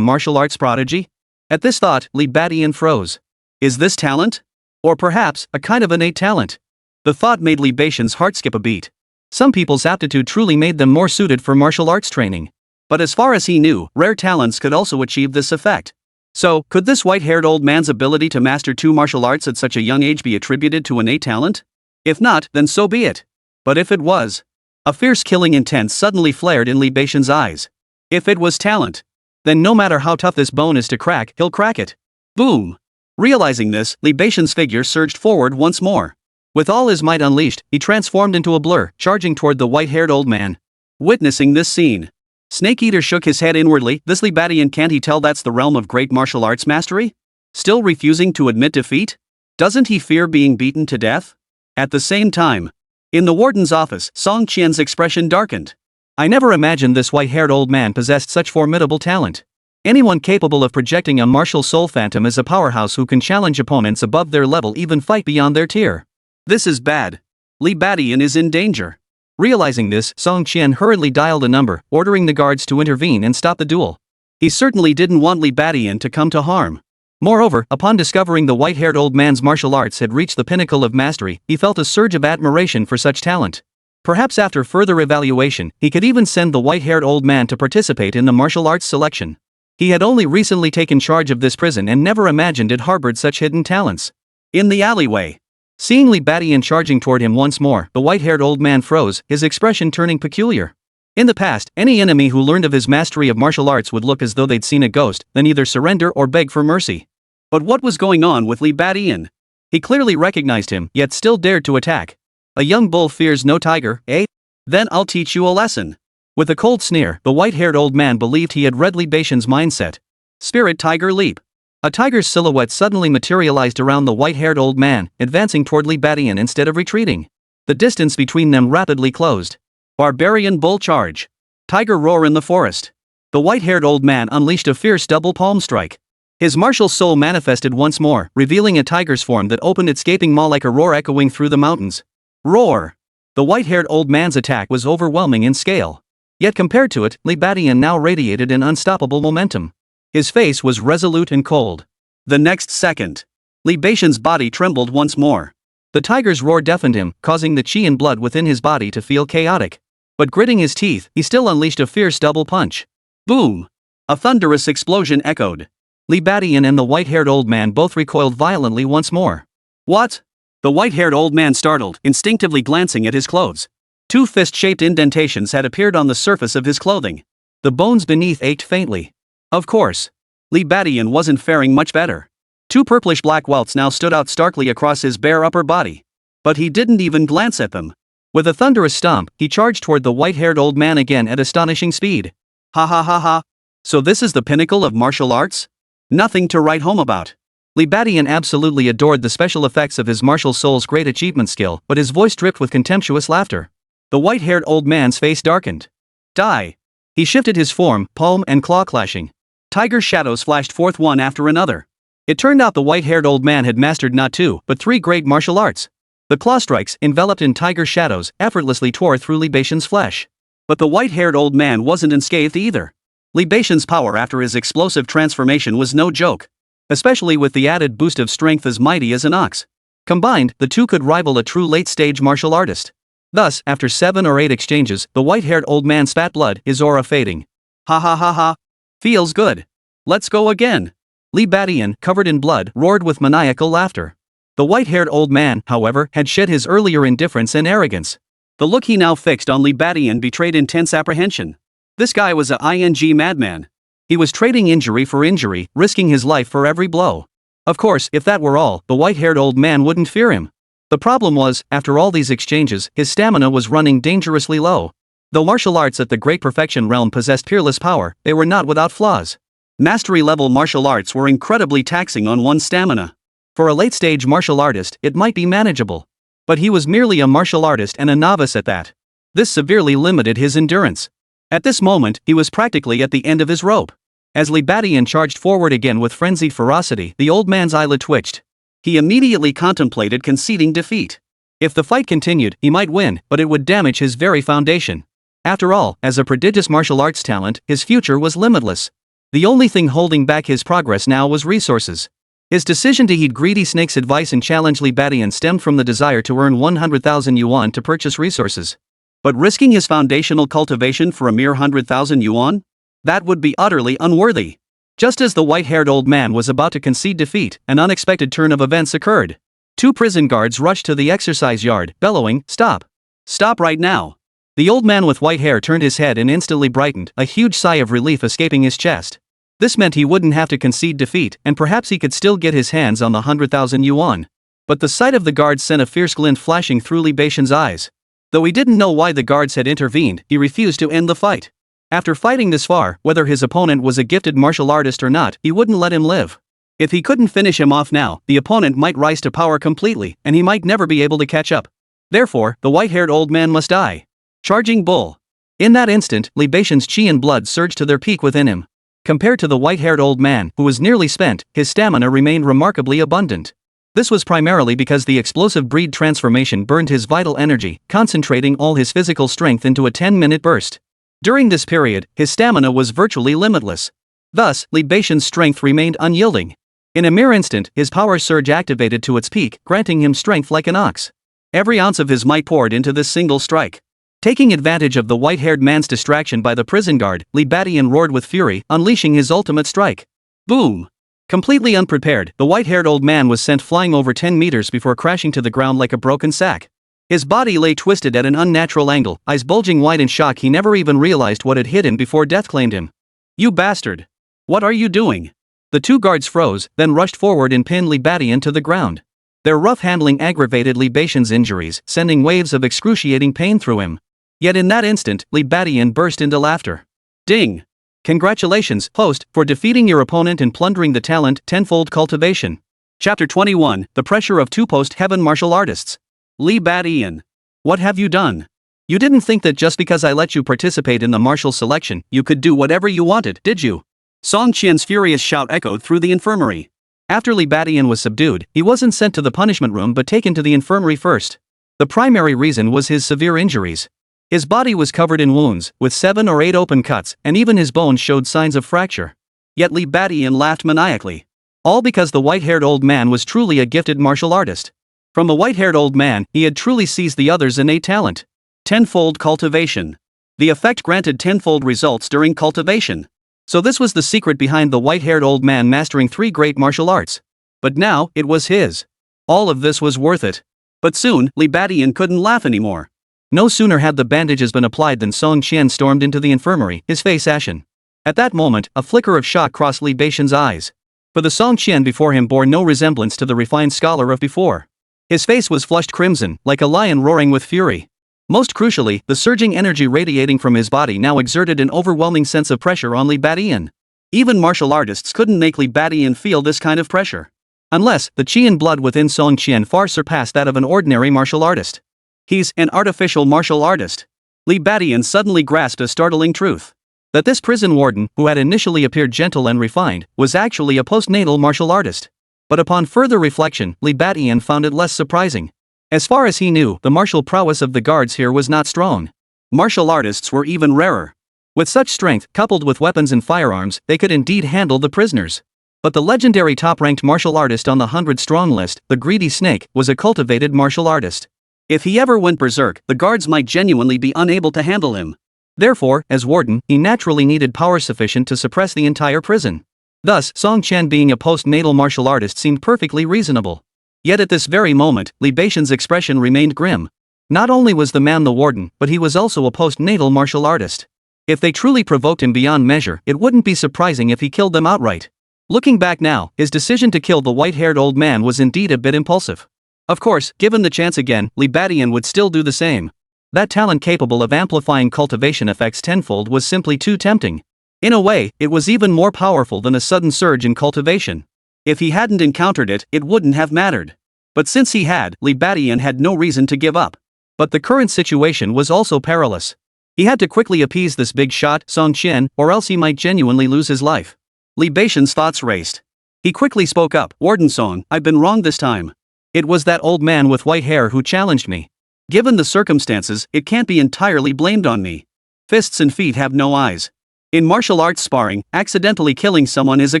martial arts prodigy? At this thought, Li Beixian froze. Is this talent? Or perhaps, a kind of innate talent? The thought made Li Beixian's heart skip a beat. Some people's aptitude truly made them more suited for martial arts training. But as far as he knew, rare talents could also achieve this effect. So, could this white-haired old man's ability to master 2 martial arts at such a young age be attributed to innate talent? If not, then so be it. But if it was, a fierce killing intent suddenly flared in Li Beixian's eyes. If it was talent, then no matter how tough this bone is to crack, he'll crack it. Boom! Realizing this, Li Beixian's figure surged forward once more. With all his might unleashed, he transformed into a blur, charging toward the white-haired old man. Witnessing this scene, Snake Eater shook his head inwardly. This Li Beixian, can't he tell that's the realm of great martial arts mastery? Still refusing to admit defeat? Doesn't he fear being beaten to death? At the same time, in the warden's office, Song Qian's expression darkened. I never imagined this white-haired old man possessed such formidable talent. Anyone capable of projecting a martial soul phantom is a powerhouse who can challenge opponents above their level, even fight beyond their tier. This is bad. Li Badian is in danger. Realizing this, Song Qian hurriedly dialed a number, ordering the guards to intervene and stop the duel. He certainly didn't want Li Badian to come to harm. Moreover, upon discovering the white-haired old man's martial arts had reached the pinnacle of mastery, he felt a surge of admiration for such talent. Perhaps after further evaluation, he could even send the white-haired old man to participate in the martial arts selection. He had only recently taken charge of this prison and never imagined it harbored such hidden talents. In the alleyway, seeing Li Badian charging toward him once more, the white-haired old man froze, his expression turning peculiar. In the past, any enemy who learned of his mastery of martial arts would look as though they'd seen a ghost, then either surrender or beg for mercy. But what was going on with Li Badian? He clearly recognized him, yet still dared to attack. A young bull fears no tiger, eh? Then I'll teach you a lesson. With a cold sneer, the white-haired old man believed he had read Li Badian's mindset. Spirit Tiger Leap. A tiger's silhouette suddenly materialized around the white-haired old man, advancing toward Li Badian instead of retreating. The distance between them rapidly closed. Barbarian Bull Charge. Tiger Roar in the forest. The white-haired old man unleashed a fierce double palm strike. His martial soul manifested once more, revealing a tiger's form that opened its gaping maw like a roar echoing through the mountains. Roar! The white-haired old man's attack was overwhelming in scale. Yet compared to it, Li Badian now radiated an unstoppable momentum. His face was resolute and cold. The next second, Li Badian's body trembled once more. The tiger's roar deafened him, causing the qi and blood within his body to feel chaotic. But gritting his teeth, he still unleashed a fierce double punch. Boom! A thunderous explosion echoed. Li Badian and the white-haired old man both recoiled violently once more. What? The white-haired old man startled, instinctively glancing at his clothes. 2 fist-shaped indentations had appeared on the surface of his clothing. The bones beneath ached faintly. Of course. Li Badian wasn't faring much better. 2 purplish-black welts now stood out starkly across his bare upper body. But he didn't even glance at them. With a thunderous stomp, he charged toward the white-haired old man again at astonishing speed. Ha ha ha ha. So this is the pinnacle of martial arts? Nothing to write home about. Li Badian absolutely adored the special effects of his martial soul's great achievement skill, but his voice dripped with contemptuous laughter. The white-haired old man's face darkened. Die! He shifted his form, palm and claw clashing. Tiger shadows flashed forth one after another. It turned out the white-haired old man had mastered not 2, but 3 great martial arts. The claw strikes, enveloped in tiger shadows, effortlessly tore through Li Badian's flesh. But the white-haired old man wasn't unscathed either. Li Badian's power after his explosive transformation was no joke. Especially with the added boost of strength as mighty as an ox. Combined, the 2 could rival a true late-stage martial artist. Thus, after 7 or 8 exchanges, the white-haired old man spat blood, his aura fading. Ha ha ha ha. Feels good. Let's go again. Li Badian, covered in blood, roared with maniacal laughter. The white-haired old man, however, had shed his earlier indifference and arrogance. The look he now fixed on Li Badian betrayed intense apprehension. This guy was a ing madman. He was trading injury for injury, risking his life for every blow. Of course, if that were all, the white-haired old man wouldn't fear him. The problem was, after all these exchanges, his stamina was running dangerously low. Though martial arts at the Great Perfection realm possessed peerless power, they were not without flaws. Mastery-level martial arts were incredibly taxing on one's stamina. For a late-stage martial artist, it might be manageable. But he was merely a martial artist and a novice at that. This severely limited his endurance. At this moment, he was practically at the end of his rope. As Li Badian charged forward again with frenzied ferocity, the old man's eyelid twitched. He immediately contemplated conceding defeat. If the fight continued, he might win, but it would damage his very foundation. After all, as a prodigious martial arts talent, his future was limitless. The only thing holding back his progress now was resources. His decision to heed Greedy Snake's advice and challenge Li Badian stemmed from the desire to earn 100,000 yuan to purchase resources. But risking his foundational cultivation for a mere 100,000 yuan? That would be utterly unworthy. Just as the white-haired old man was about to concede defeat, an unexpected turn of events occurred. 2 prison guards rushed to the exercise yard, bellowing, "Stop! Stop right now!" The old man with white hair turned his head and instantly brightened, a huge sigh of relief escaping his chest. This meant he wouldn't have to concede defeat, and perhaps he could still get his hands on the 100,000 yuan. But the sight of the guards sent a fierce glint flashing through Li Badian's eyes. Though he didn't know why the guards had intervened, he refused to end the fight. After fighting this far, whether his opponent was a gifted martial artist or not, he wouldn't let him live. If he couldn't finish him off now, the opponent might rise to power completely, and he might never be able to catch up. Therefore, the white-haired old man must die. Charging bull. In that instant, Li Badian's qi and blood surged to their peak within him. Compared to the white-haired old man, who was nearly spent, his stamina remained remarkably abundant. This was primarily because the explosive breed transformation burned his vital energy, concentrating all his physical strength into a 10-minute burst. During this period, his stamina was virtually limitless. Thus, Li Beixian's strength remained unyielding. In a mere instant, his power surge activated to its peak, granting him strength like an ox. Every ounce of his might poured into this single strike. Taking advantage of the white-haired man's distraction by the prison guard, Li Beixian roared with fury, unleashing his ultimate strike. Boom! Completely unprepared, the white-haired old man was sent flying over 10 meters before crashing to the ground like a broken sack. His body lay twisted at an unnatural angle, eyes bulging wide in shock. He never even realized what had hit him before death claimed him. You bastard! What are you doing? The two guards froze, then rushed forward and pinned Li Beixian to the ground. Their rough handling aggravated Li Beixian's injuries, sending waves of excruciating pain through him. Yet in that instant, Li Beixian burst into laughter. Ding! Congratulations, host, for defeating your opponent and plundering the talent tenfold cultivation. Chapter 21, The Pressure of Two Post-Heaven Martial Artists. Li Beixian. What have you done? You didn't think that just because I let you participate in the martial selection, you could do whatever you wanted, did you? Song Qian's furious shout echoed through the infirmary. After Li Beixian was subdued, he wasn't sent to the punishment room but taken to the infirmary first. The primary reason was his severe injuries. His body was covered in wounds, with 7 or 8 open cuts, and even his bones showed signs of fracture. Yet Li Beixian laughed maniacally. All because the white-haired old man was truly a gifted martial artist. From the white-haired old man, he had truly seized the other's innate talent. Tenfold cultivation. The effect granted tenfold results during cultivation. So this was the secret behind the white-haired old man mastering 3 great martial arts. But now, it was his. All of this was worth it. But soon, Li Beixian couldn't laugh anymore. No sooner had the bandages been applied than Song Qian stormed into the infirmary, his face ashen. At that moment, a flicker of shock crossed Li Beixian's eyes. For the Song Qian before him bore no resemblance to the refined scholar of before. His face was flushed crimson, like a lion roaring with fury. Most crucially, the surging energy radiating from his body now exerted an overwhelming sense of pressure on Li Beixian. Even martial artists couldn't make Li Beixian feel this kind of pressure. Unless, the qi and blood within Song Qian far surpassed that of an ordinary martial artist. He's an artificial martial artist. Li Beixian suddenly grasped a startling truth. That this prison warden, who had initially appeared gentle and refined, was actually a postnatal martial artist. But upon further reflection, Li Beixian found it less surprising. As far as he knew, the martial prowess of the guards here was not strong. Martial artists were even rarer. With such strength, coupled with weapons and firearms, they could indeed handle the prisoners. But the legendary top-ranked martial artist on the 100-strong list, the Greedy Snake, was a cultivated martial artist. If he ever went berserk, the guards might genuinely be unable to handle him. Therefore, as warden, he naturally needed power sufficient to suppress the entire prison. Thus, Song Qian being a post-natal martial artist seemed perfectly reasonable. Yet at this very moment, Li Beixian's expression remained grim. Not only was the man the warden, but he was also a post-natal martial artist. If they truly provoked him beyond measure, it wouldn't be surprising if he killed them outright. Looking back now, his decision to kill the white-haired old man was indeed a bit impulsive. Of course, given the chance again, Li Beixian would still do the same. That talent capable of amplifying cultivation effects tenfold was simply too tempting. In a way, it was even more powerful than a sudden surge in cultivation. If he hadn't encountered it, it wouldn't have mattered. But since he had, Li Beixian had no reason to give up. But the current situation was also perilous. He had to quickly appease this big shot, Song Qian, or else he might genuinely lose his life. Li Beixian's thoughts raced. He quickly spoke up, "Warden Song, I've been wrong this time. It was that old man with white hair who challenged me. Given the circumstances, it can't be entirely blamed on me. Fists and feet have no eyes. In martial arts sparring, accidentally killing someone is a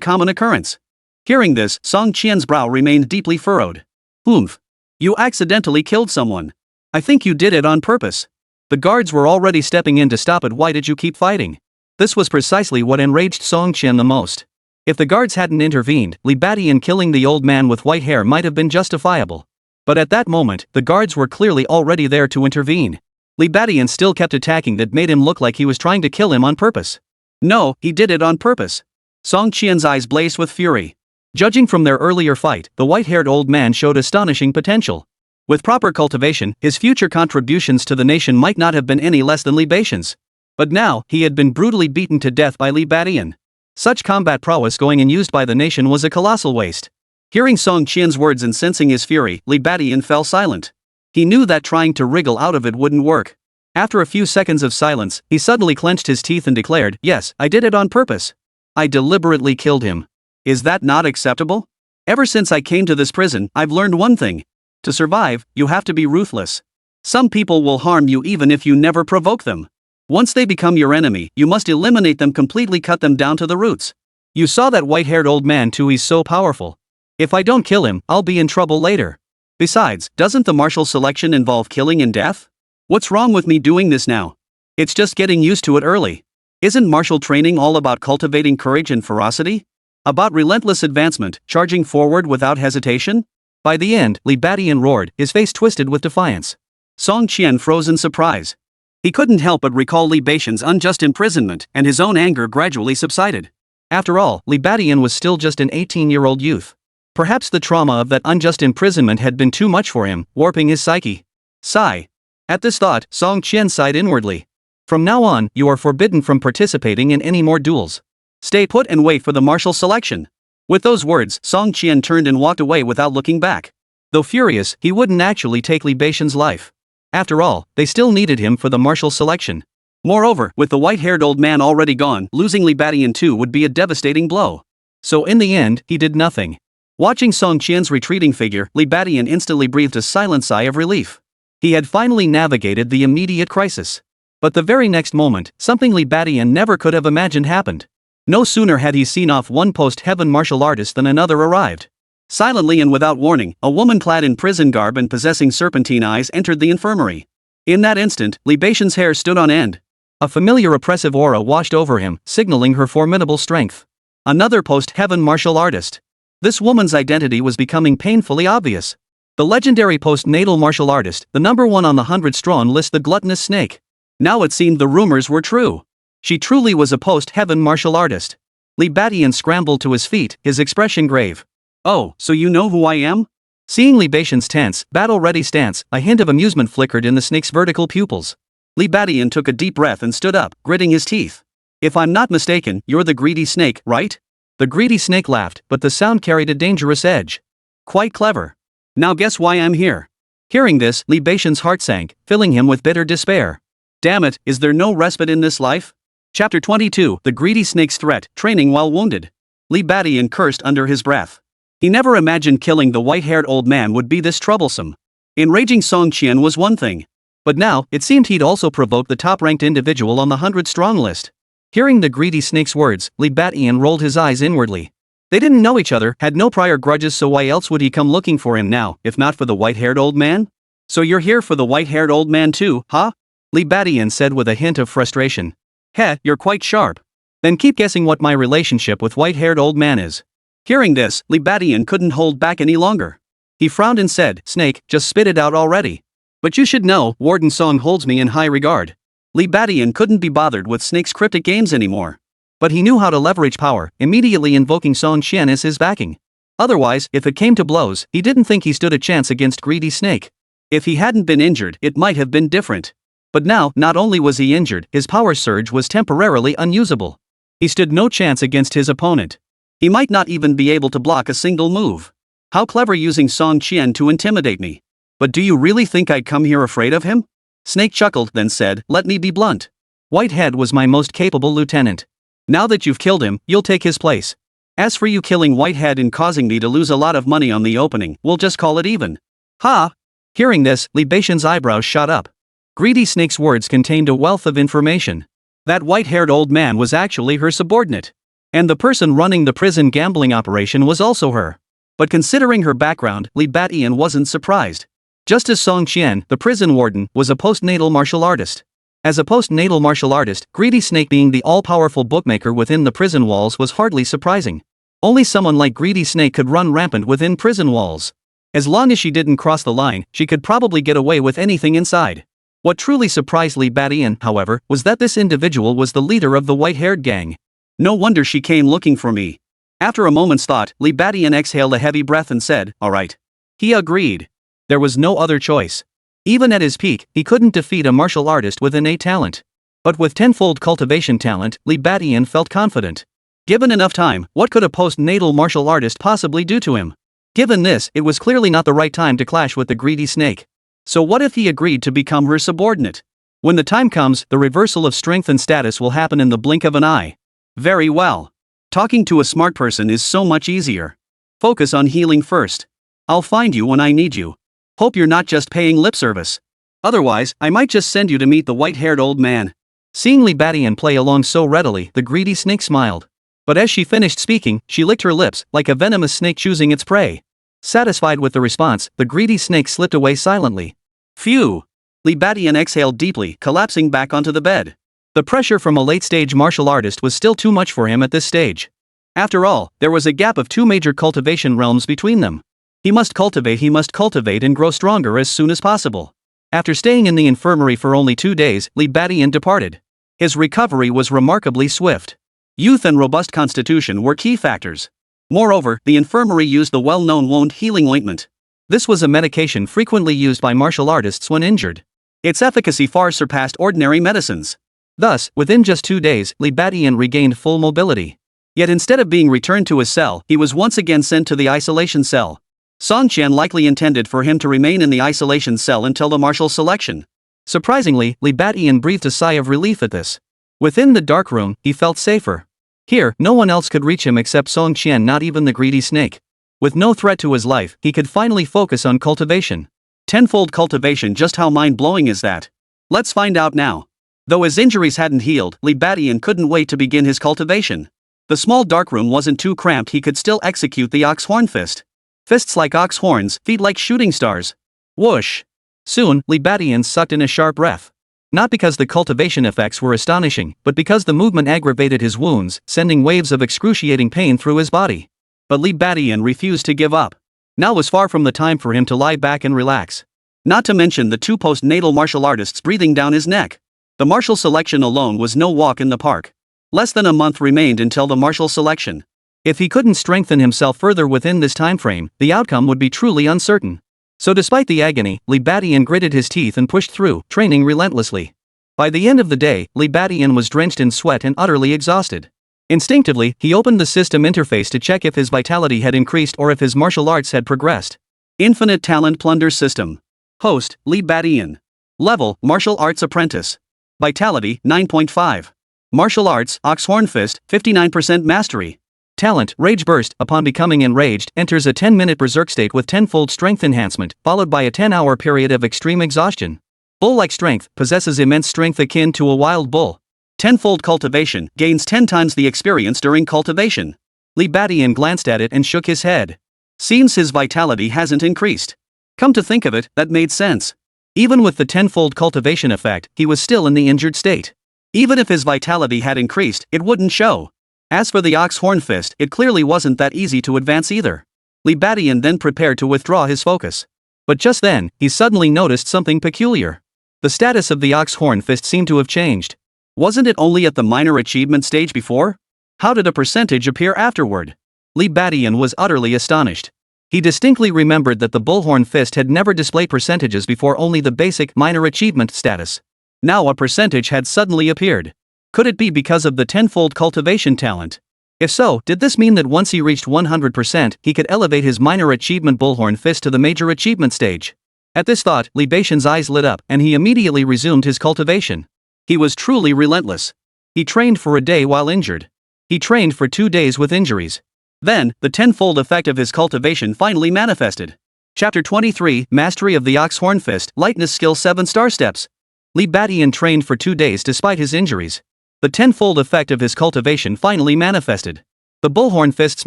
common occurrence." Hearing this, Song Qian's brow remained deeply furrowed. "Oomph. You accidentally killed someone. I think you did it on purpose. The guards were already stepping in to stop it. Why did you keep fighting?" This was precisely what enraged Song Qian the most. If the guards hadn't intervened, Li Beixian killing the old man with white hair might have been justifiable. But at that moment, the guards were clearly already there to intervene. Li Beixian still kept attacking. That made him look like he was trying to kill him on purpose. No, he did it on purpose. Song Qian's eyes blazed with fury. Judging from their earlier fight, the white-haired old man showed astonishing potential. With proper cultivation, his future contributions to the nation might not have been any less than Li Beixian's. But now, he had been brutally beaten to death by Li Beixian. Such combat prowess going unused by the nation was a colossal waste. Hearing Song Qian's words and sensing his fury, Li Beixian fell silent. He knew that trying to wriggle out of it wouldn't work. After a few seconds of silence, he suddenly clenched his teeth and declared, "Yes, I did it on purpose. I deliberately killed him. Is that not acceptable?" Ever since I came to this prison, I've learned one thing. To survive, you have to be ruthless. Some people will harm you even if you never provoke them. Once they become your enemy, you must eliminate them completely, cut them down to the roots. You saw that white-haired old man too, he's so powerful. If I don't kill him, I'll be in trouble later. Besides, doesn't the martial selection involve killing and death? What's wrong with me doing this now? It's just getting used to it early. Isn't martial training all about cultivating courage and ferocity? About relentless advancement, charging forward without hesitation? By the end, Li Badian roared, his face twisted with defiance. Song Qian froze in surprise. He couldn't help but recall Li Badian's unjust imprisonment, and his own anger gradually subsided. After all, Li Badian was still just an 18-year-old youth. Perhaps the trauma of that unjust imprisonment had been too much for him, warping his psyche. Sigh. At this thought, Song Qian sighed inwardly. From now on, you are forbidden from participating in any more duels. Stay put and wait for the martial selection. With those words, Song Qian turned and walked away without looking back. Though furious, he wouldn't actually take Li Badian's life. After all, they still needed him for the martial selection. Moreover, with the white-haired old man already gone, losing Li Badian too would be a devastating blow. So in the end, he did nothing. Watching Song Qian's retreating figure, Li Badian instantly breathed a silent sigh of relief. He had finally navigated the immediate crisis. But the very next moment, something Li Badian never could have imagined happened. No sooner had he seen off one post-heaven martial artist than another arrived. Silently and without warning, a woman clad in prison garb and possessing serpentine eyes entered the infirmary. In that instant, Li Badian's hair stood on end. A familiar oppressive aura washed over him, signaling her formidable strength. Another post-heaven martial artist. This woman's identity was becoming painfully obvious. The legendary post-natal martial artist, the number one on the 100-strong list, the gluttonous snake. Now it seemed the rumors were true. She truly was a post-heaven martial artist. Li Badian scrambled to his feet, his expression grave. Oh, so you know who I am? Seeing Li Badian's tense, battle-ready stance, a hint of amusement flickered in the snake's vertical pupils. Li Badian took a deep breath and stood up, gritting his teeth. If I'm not mistaken, you're the greedy snake, right? The greedy snake laughed, but the sound carried a dangerous edge. Quite clever. Now guess why I'm here. Hearing this, Li Badian's heart sank, filling him with bitter despair. Damn it, is there no respite in this life? Chapter 22, The Greedy Snake's Threat, Training While Wounded. Li Badian cursed under his breath. He never imagined killing the white-haired old man would be this troublesome. Enraging Song Qian was one thing. But now, it seemed he'd also provoked the top-ranked individual on the 100-strong list. Hearing the greedy snake's words, Li Badian rolled his eyes inwardly. They didn't know each other, had no prior grudges, so why else would he come looking for him now, if not for the white-haired old man? So you're here for the white-haired old man too, huh? Li Badian said with a hint of frustration. Heh, you're quite sharp. Then keep guessing what my relationship with white-haired old man is. Hearing this, Li Badian couldn't hold back any longer. He frowned and said, Snake, just spit it out already. But you should know, Warden Song holds me in high regard. Li Badian couldn't be bothered with Snake's cryptic games anymore. But he knew how to leverage power, immediately invoking Song Qian as his backing. Otherwise, if it came to blows, he didn't think he stood a chance against greedy Snake. If he hadn't been injured, it might have been different. But now, not only was he injured, his power surge was temporarily unusable. He stood no chance against his opponent. He might not even be able to block a single move. How clever using Song Qian to intimidate me. But do you really think I'd come here afraid of him? Snake chuckled, then said, let me be blunt. Whitehead was my most capable lieutenant. Now that you've killed him, you'll take his place. As for you killing Whitehead and causing me to lose a lot of money on the opening, we'll just call it even. Ha! Hearing this, Li Badian's eyebrows shot up. Greedy Snake's words contained a wealth of information. That white-haired old man was actually her subordinate. And the person running the prison gambling operation was also her. But considering her background, Li Badian wasn't surprised. Just as Song Qian, the prison warden, was a post-natal martial artist. As a post-natal martial artist, Greedy Snake being the all-powerful bookmaker within the prison walls was hardly surprising. Only someone like Greedy Snake could run rampant within prison walls. As long as she didn't cross the line, she could probably get away with anything inside. What truly surprised Li Badian, however, was that this individual was the leader of the white-haired gang. No wonder she came looking for me. After a moment's thought, Li Badian exhaled a heavy breath and said, all right. He agreed. There was no other choice. Even at his peak, he couldn't defeat a martial artist with innate talent. But with tenfold cultivation talent, Li Badian felt confident. Given enough time, what could a post-natal martial artist possibly do to him? Given this, it was clearly not the right time to clash with the greedy snake. So what if he agreed to become her subordinate? When the time comes, the reversal of strength and status will happen in the blink of an eye. Very well. Talking to a smart person is so much easier. Focus on healing first. I'll find you when I need you. Hope you're not just paying lip service. Otherwise, I might just send you to meet the white-haired old man." Seeing Li Badian play along so readily, the greedy snake smiled. But as she finished speaking, she licked her lips, like a venomous snake choosing its prey. Satisfied with the response, the greedy snake slipped away silently. Phew! Li Badian exhaled deeply, collapsing back onto the bed. The pressure from a late-stage martial artist was still too much for him at this stage. After all, there was a gap of 2 major cultivation realms between them. He must cultivate and grow stronger as soon as possible. After staying in the infirmary for only 2 days, Li Badian departed. His recovery was remarkably swift. Youth and robust constitution were key factors. Moreover, the infirmary used the well-known wound healing ointment. This was a medication frequently used by martial artists when injured. Its efficacy far surpassed ordinary medicines. Thus, within just 2 days, Li Badian regained full mobility. Yet instead of being returned to his cell, he was once again sent to the isolation cell. Song Qian likely intended for him to remain in the isolation cell until the martial selection. Surprisingly, Li Badian breathed a sigh of relief at this. Within the dark room, he felt safer. Here, no one else could reach him except Song Qian, not even the greedy snake. With no threat to his life, he could finally focus on cultivation. Tenfold cultivation, just how mind-blowing is that? Let's find out now. Though his injuries hadn't healed, Li Badian couldn't wait to begin his cultivation. The small dark room wasn't too cramped, he could still execute the ox horn fist. Fists like ox horns, feet like shooting stars. Whoosh! Soon, Li Badian sucked in a sharp breath. Not because the cultivation effects were astonishing, but because the movement aggravated his wounds, sending waves of excruciating pain through his body. But Li Badian refused to give up. Now was far from the time for him to lie back and relax. Not to mention the 2 postnatal martial artists breathing down his neck. The martial selection alone was no walk in the park. Less than a month remained until the martial selection. If he couldn't strengthen himself further within this time frame, the outcome would be truly uncertain. So despite the agony, Li Badian gritted his teeth and pushed through, training relentlessly. By the end of the day, Li Badian was drenched in sweat and utterly exhausted. Instinctively, he opened the system interface to check if his vitality had increased or if his martial arts had progressed. Infinite Plunder System. Host, Li Badian. Level, Martial Arts Apprentice. Vitality, 9.5. Martial Arts, Oxhorn Fist, 59% Mastery. Talent, Rage Burst, upon becoming enraged, enters a 10-minute berserk state with tenfold strength enhancement, followed by a 10-hour period of extreme exhaustion. Bull-like strength, possesses immense strength akin to a wild bull. Tenfold cultivation, gains 10 times the experience during cultivation. Li Badian glanced at it and shook his head. Seems his vitality hasn't increased. Come to think of it, that made sense. Even with the tenfold cultivation effect, he was still in the injured state. Even if his vitality had increased, it wouldn't show. As for the ox horn fist, it clearly wasn't that easy to advance either. Li Badian then prepared to withdraw his focus. But just then, he suddenly noticed something peculiar. The status of the ox horn fist seemed to have changed. Wasn't it only at the minor achievement stage before? How did a percentage appear afterward? Li Badian was utterly astonished. He distinctly remembered that the bullhorn fist had never displayed percentages before, only the basic minor achievement status. Now a percentage had suddenly appeared. Could it be because of the tenfold cultivation talent? If so, did this mean that once he reached 100%, he could elevate his minor achievement bullhorn fist to the major achievement stage? At this thought, Li Badian's eyes lit up, and he immediately resumed his cultivation. He was truly relentless. He trained for a day while injured. He trained for 2 days with injuries. Then, the tenfold effect of his cultivation finally manifested. Chapter 23, Mastery of the Ox Horn Fist, Lightness Skill 7 Star Steps. Li Badian trained for 2 days despite his injuries. The tenfold effect of his cultivation finally manifested. The bullhorn fist's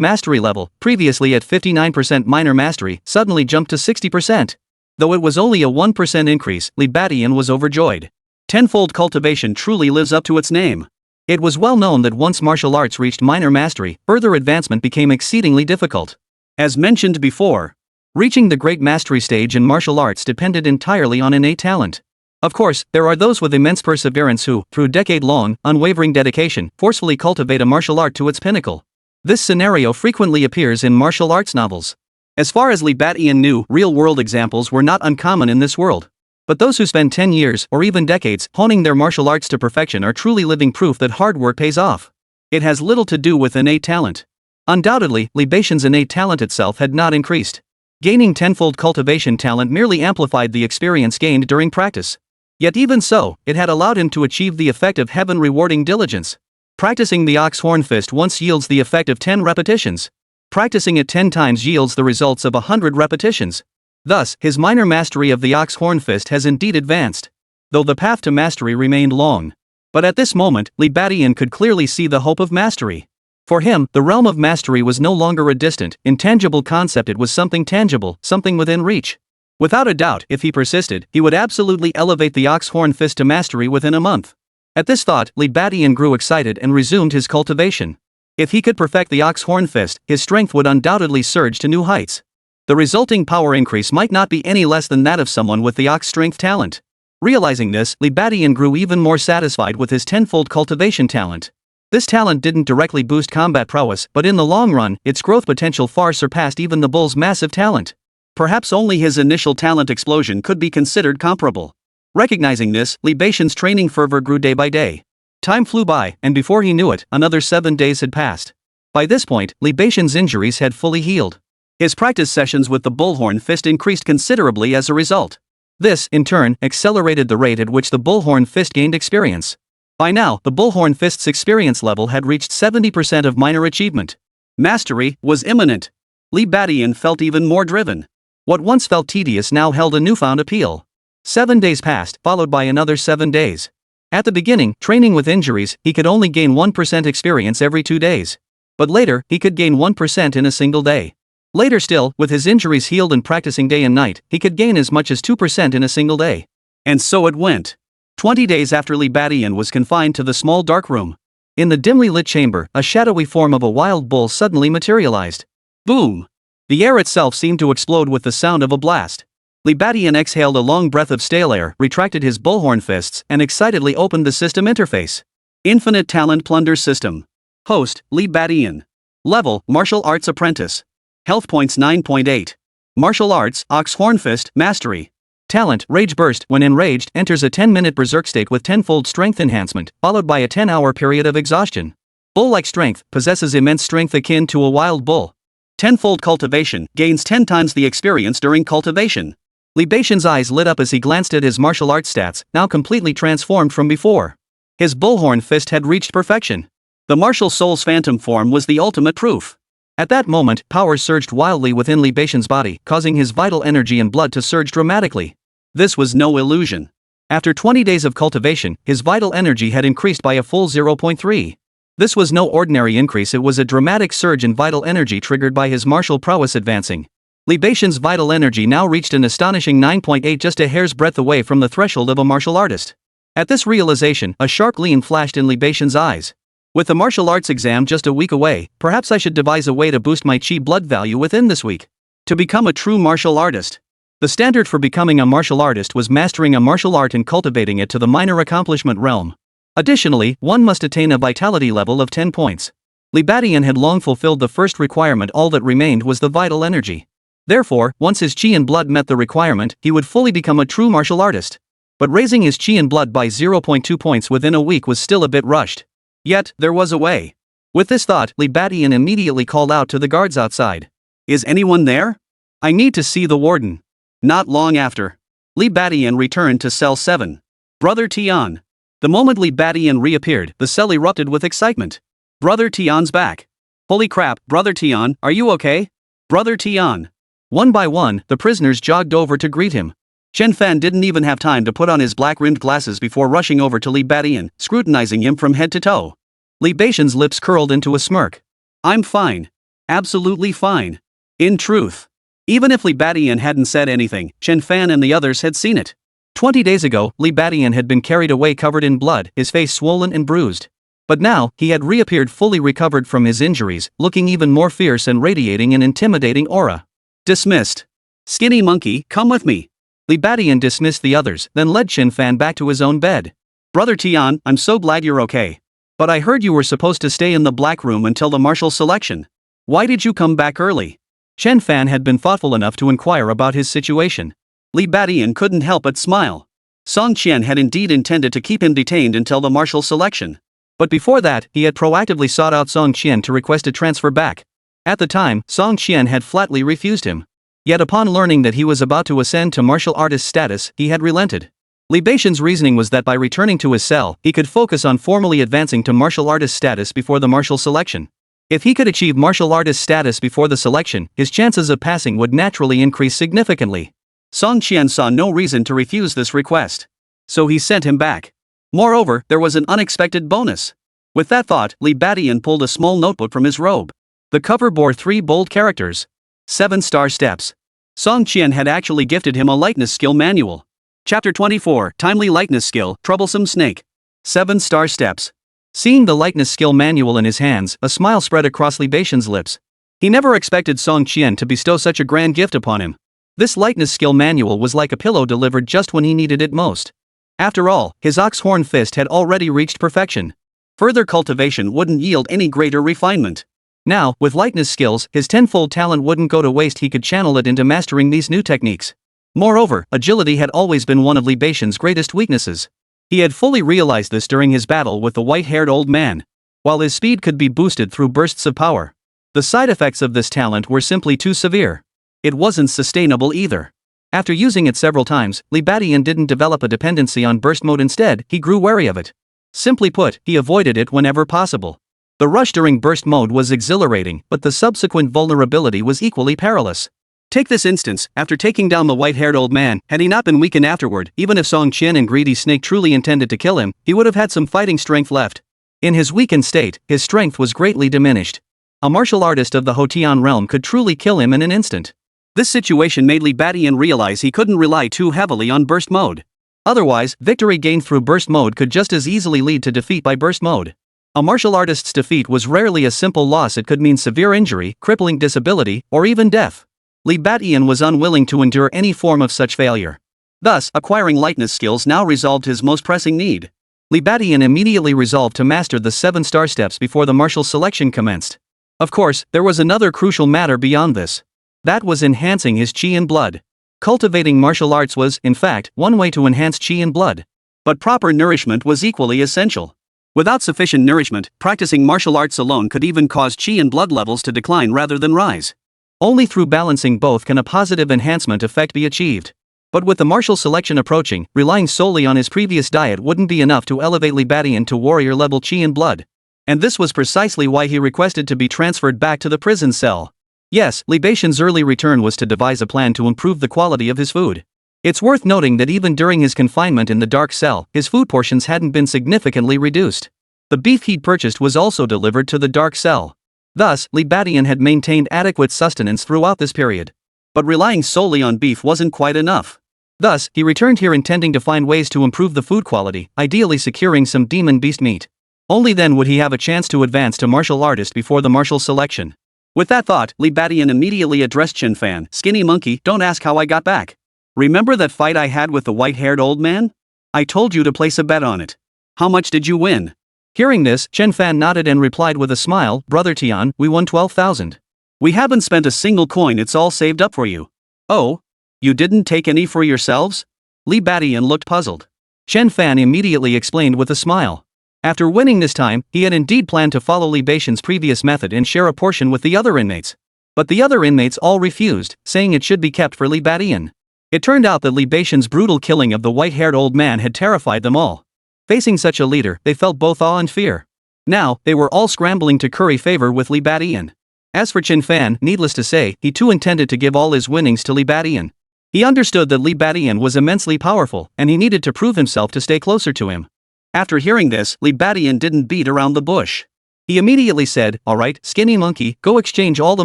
mastery level, previously at 59% minor mastery, suddenly jumped to 60%. Though it was only a 1% increase, Li Badian was overjoyed. Tenfold cultivation truly lives up to its name. It was well known that once martial arts reached minor mastery, further advancement became exceedingly difficult. As mentioned before, reaching the great mastery stage in martial arts depended entirely on innate talent. Of course, there are those with immense perseverance who, through decade-long, unwavering dedication, forcefully cultivate a martial art to its pinnacle. This scenario frequently appears in martial arts novels. As far as Li Badian knew, real-world examples were not uncommon in this world. But those who spend 10 years, or even decades, honing their martial arts to perfection are truly living proof that hard work pays off. It has little to do with innate talent. Undoubtedly, Li Badian's innate talent itself had not increased. Gaining tenfold cultivation talent merely amplified the experience gained during practice. Yet even so, it had allowed him to achieve the effect of heaven-rewarding diligence. Practicing the ox horn fist once yields the effect of 10 repetitions. Practicing it 10 times yields the results of 100 repetitions. Thus, his minor mastery of the ox horn fist has indeed advanced, though the path to mastery remained long. But at this moment, Li Badian could clearly see the hope of mastery. For him, the realm of mastery was no longer a distant, intangible concept, it was something tangible, something within reach. Without a doubt, if he persisted, he would absolutely elevate the ox horn fist to mastery within a month. At this thought, Li Badian grew excited and resumed his cultivation. If he could perfect the ox horn fist, his strength would undoubtedly surge to new heights. The resulting power increase might not be any less than that of someone with the ox strength talent. Realizing this, Li Badian grew even more satisfied with his tenfold cultivation talent. This talent didn't directly boost combat prowess, but in the long run, its growth potential far surpassed even the bull's massive talent. Perhaps only his initial talent explosion could be considered comparable. Recognizing this, Li Badian's training fervor grew day by day. Time flew by, and before he knew it, another 7 days had passed. By this point, Li Badian's injuries had fully healed. His practice sessions with the bullhorn fist increased considerably as a result. This, in turn, accelerated the rate at which the bullhorn fist gained experience. By now, the bullhorn fist's experience level had reached 70% of minor achievement. Mastery was imminent. Li Badian felt even more driven. What once felt tedious now held a newfound appeal. 7 days passed, followed by another 7 days. At the beginning, training with injuries, he could only gain 1% experience every 2 days. But later, he could gain 1% in a single day. Later still, with his injuries healed and practicing day and night, he could gain as much as 2% in a single day. And so it went. 20 days after Li Badian was confined to the small dark room. In the dimly lit chamber, a shadowy form of a wild bull suddenly materialized. Boom! The air itself seemed to explode with the sound of a blast. Li Badian exhaled a long breath of stale air, retracted his bullhorn fists, and excitedly opened the system interface. Infinite Plunder System. Host, Li Badian. Level, Martial Arts Apprentice. Health points 9.8. Martial Arts, Ox Horn Fist, Mastery. Talent, Rage Burst. When enraged, enters a 10-minute berserk state with tenfold strength enhancement, followed by a 10-hour period of exhaustion. Bull-like strength, possesses immense strength akin to a wild bull. Tenfold cultivation, gains 10 times the experience during cultivation. Li Badian's eyes lit up as he glanced at his martial arts stats, now completely transformed from before. His bullhorn fist had reached perfection. The martial soul's phantom form was the ultimate proof. At that moment, power surged wildly within Li Badian's body, causing his vital energy and blood to surge dramatically. This was no illusion. After 20 days of cultivation, his vital energy had increased by a full 0.3. This was no ordinary increase, it was a dramatic surge in vital energy triggered by his martial prowess advancing. Li Badian's vital energy now reached an astonishing 9.8, just a hair's breadth away from the threshold of a martial artist. At this realization, a sharp gleam flashed in Li Badian's eyes. With the martial arts exam just a week away, perhaps I should devise a way to boost my chi blood value within this week. To become a true martial artist. The standard for becoming a martial artist was mastering a martial art and cultivating it to the minor accomplishment realm. Additionally, one must attain a vitality level of 10 points. Li Badian had long fulfilled the first requirement, all that remained was the vital energy. Therefore, once his chi and blood met the requirement, he would fully become a true martial artist. But raising his chi and blood by 0.2 points within a week was still a bit rushed. Yet, there was a way. With this thought, Li Badian immediately called out to the guards outside. Is anyone there? I need to see the warden. Not long after, Li Badian returned to cell 7. Brother Tian. The moment Li Badian reappeared, the cell erupted with excitement. Brother Tian's back. Holy crap, Brother Tian, are you okay? Brother Tian. One by one, the prisoners jogged over to greet him. Chen Fan didn't even have time to put on his black-rimmed glasses before rushing over to Li Badian, scrutinizing him from head to toe. Li Badian's lips curled into a smirk. I'm fine. Absolutely fine. In truth. Even if Li Badian hadn't said anything, Chen Fan and the others had seen it. 20 days ago, Li Badian had been carried away covered in blood, his face swollen and bruised. But now, he had reappeared fully recovered from his injuries, looking even more fierce and radiating an intimidating aura. Dismissed. Skinny monkey, come with me. Li Badian dismissed the others, then led Chen Fan back to his own bed. Brother Tian, I'm so glad you're okay. But I heard you were supposed to stay in the black room until the martial selection. Why did you come back early? Chen Fan had been thoughtful enough to inquire about his situation. Li Badian couldn't help but smile. Song Qian had indeed intended to keep him detained until the martial selection. But before that, he had proactively sought out Song Qian to request a transfer back. At the time, Song Qian had flatly refused him. Yet upon learning that he was about to ascend to martial artist status, he had relented. Li Badian's reasoning was that by returning to his cell, he could focus on formally advancing to martial artist status before the martial selection. If he could achieve martial artist status before the selection, his chances of passing would naturally increase significantly. Song Qian saw no reason to refuse this request. So he sent him back. Moreover, there was an unexpected bonus. With that thought, Li Badian pulled a small notebook from his robe. The cover bore 3 bold characters. 7-star steps. Song Qian had actually gifted him a lightness skill manual. Chapter 24, Timely Lightness Skill, Troublesome Snake. 7-star steps. Seeing the lightness skill manual in his hands, a smile spread across Li Badian's lips. He never expected Song Qian to bestow such a grand gift upon him. This lightness skill manual was like a pillow delivered just when he needed it most. After all, his ox horn fist had already reached perfection. Further cultivation wouldn't yield any greater refinement. Now, with lightness skills, his tenfold talent wouldn't go to waste. He could channel it into mastering these new techniques. Moreover, agility had always been one of Li Badian's greatest weaknesses. He had fully realized this during his battle with the white-haired old man. While his speed could be boosted through bursts of power, the side effects of this talent were simply too severe. It wasn't sustainable either. After using it several times, Li Badian didn't develop a dependency on burst mode. Instead, he grew wary of it. Simply put, he avoided it whenever possible. The rush during burst mode was exhilarating, but the subsequent vulnerability was equally perilous. Take this instance, after taking down the white-haired old man, had he not been weakened afterward, even if Song Qian and Greedy Snake truly intended to kill him, he would have had some fighting strength left. In his weakened state, his strength was greatly diminished. A martial artist of the Hotian realm could truly kill him in an instant. This situation made Li Badian realize he couldn't rely too heavily on burst mode. Otherwise, victory gained through burst mode could just as easily lead to defeat by burst mode. A martial artist's defeat was rarely a simple loss. It could mean severe injury, crippling disability, or even death. Li Badian was unwilling to endure any form of such failure. Thus, acquiring lightness skills now resolved his most pressing need. Li Badian immediately resolved to master the 7-star steps before the martial selection commenced. Of course, there was another crucial matter beyond this. That was enhancing his chi and blood. Cultivating martial arts was, in fact, one way to enhance chi and blood. But proper nourishment was equally essential. Without sufficient nourishment, practicing martial arts alone could even cause chi and blood levels to decline rather than rise. Only through balancing both can a positive enhancement effect be achieved. But with the martial selection approaching, relying solely on his previous diet wouldn't be enough to elevate Li Badian to warrior level chi and blood. And this was precisely why he requested to be transferred back to the prison cell. Yes, Li Badian's early return was to devise a plan to improve the quality of his food. It's worth noting that even during his confinement in the dark cell, his food portions hadn't been significantly reduced. The beef he'd purchased was also delivered to the dark cell. Thus, Li Badian had maintained adequate sustenance throughout this period. But relying solely on beef wasn't quite enough. Thus, he returned here intending to find ways to improve the food quality, ideally securing some demon beast meat. Only then would he have a chance to advance to martial artist before the martial selection. With that thought, Li Badian immediately addressed Chen Fan. "Skinny monkey, don't ask how I got back. Remember that fight I had with the white-haired old man? I told you to place a bet on it. How much did you win?" Hearing this, Chen Fan nodded and replied with a smile, "Brother Tian, we won 12,000. We haven't spent a single coin. It's all saved up for you." "Oh? You didn't take any for yourselves?" Li Badian looked puzzled. Chen Fan immediately explained with a smile. After winning this time, he had indeed planned to follow Li Badian's previous method and share a portion with the other inmates. But the other inmates all refused, saying it should be kept for Li Badian. It turned out that Li Badian's brutal killing of the white-haired old man had terrified them all. Facing such a leader, they felt both awe and fear. Now, they were all scrambling to curry favor with Li Badian. As for Chen Fan, needless to say, he too intended to give all his winnings to Li Badian. He understood that Li Badian was immensely powerful, and he needed to prove himself to stay closer to him. After hearing this, Li Badian didn't beat around the bush. He immediately said, "Alright, skinny monkey, go exchange all the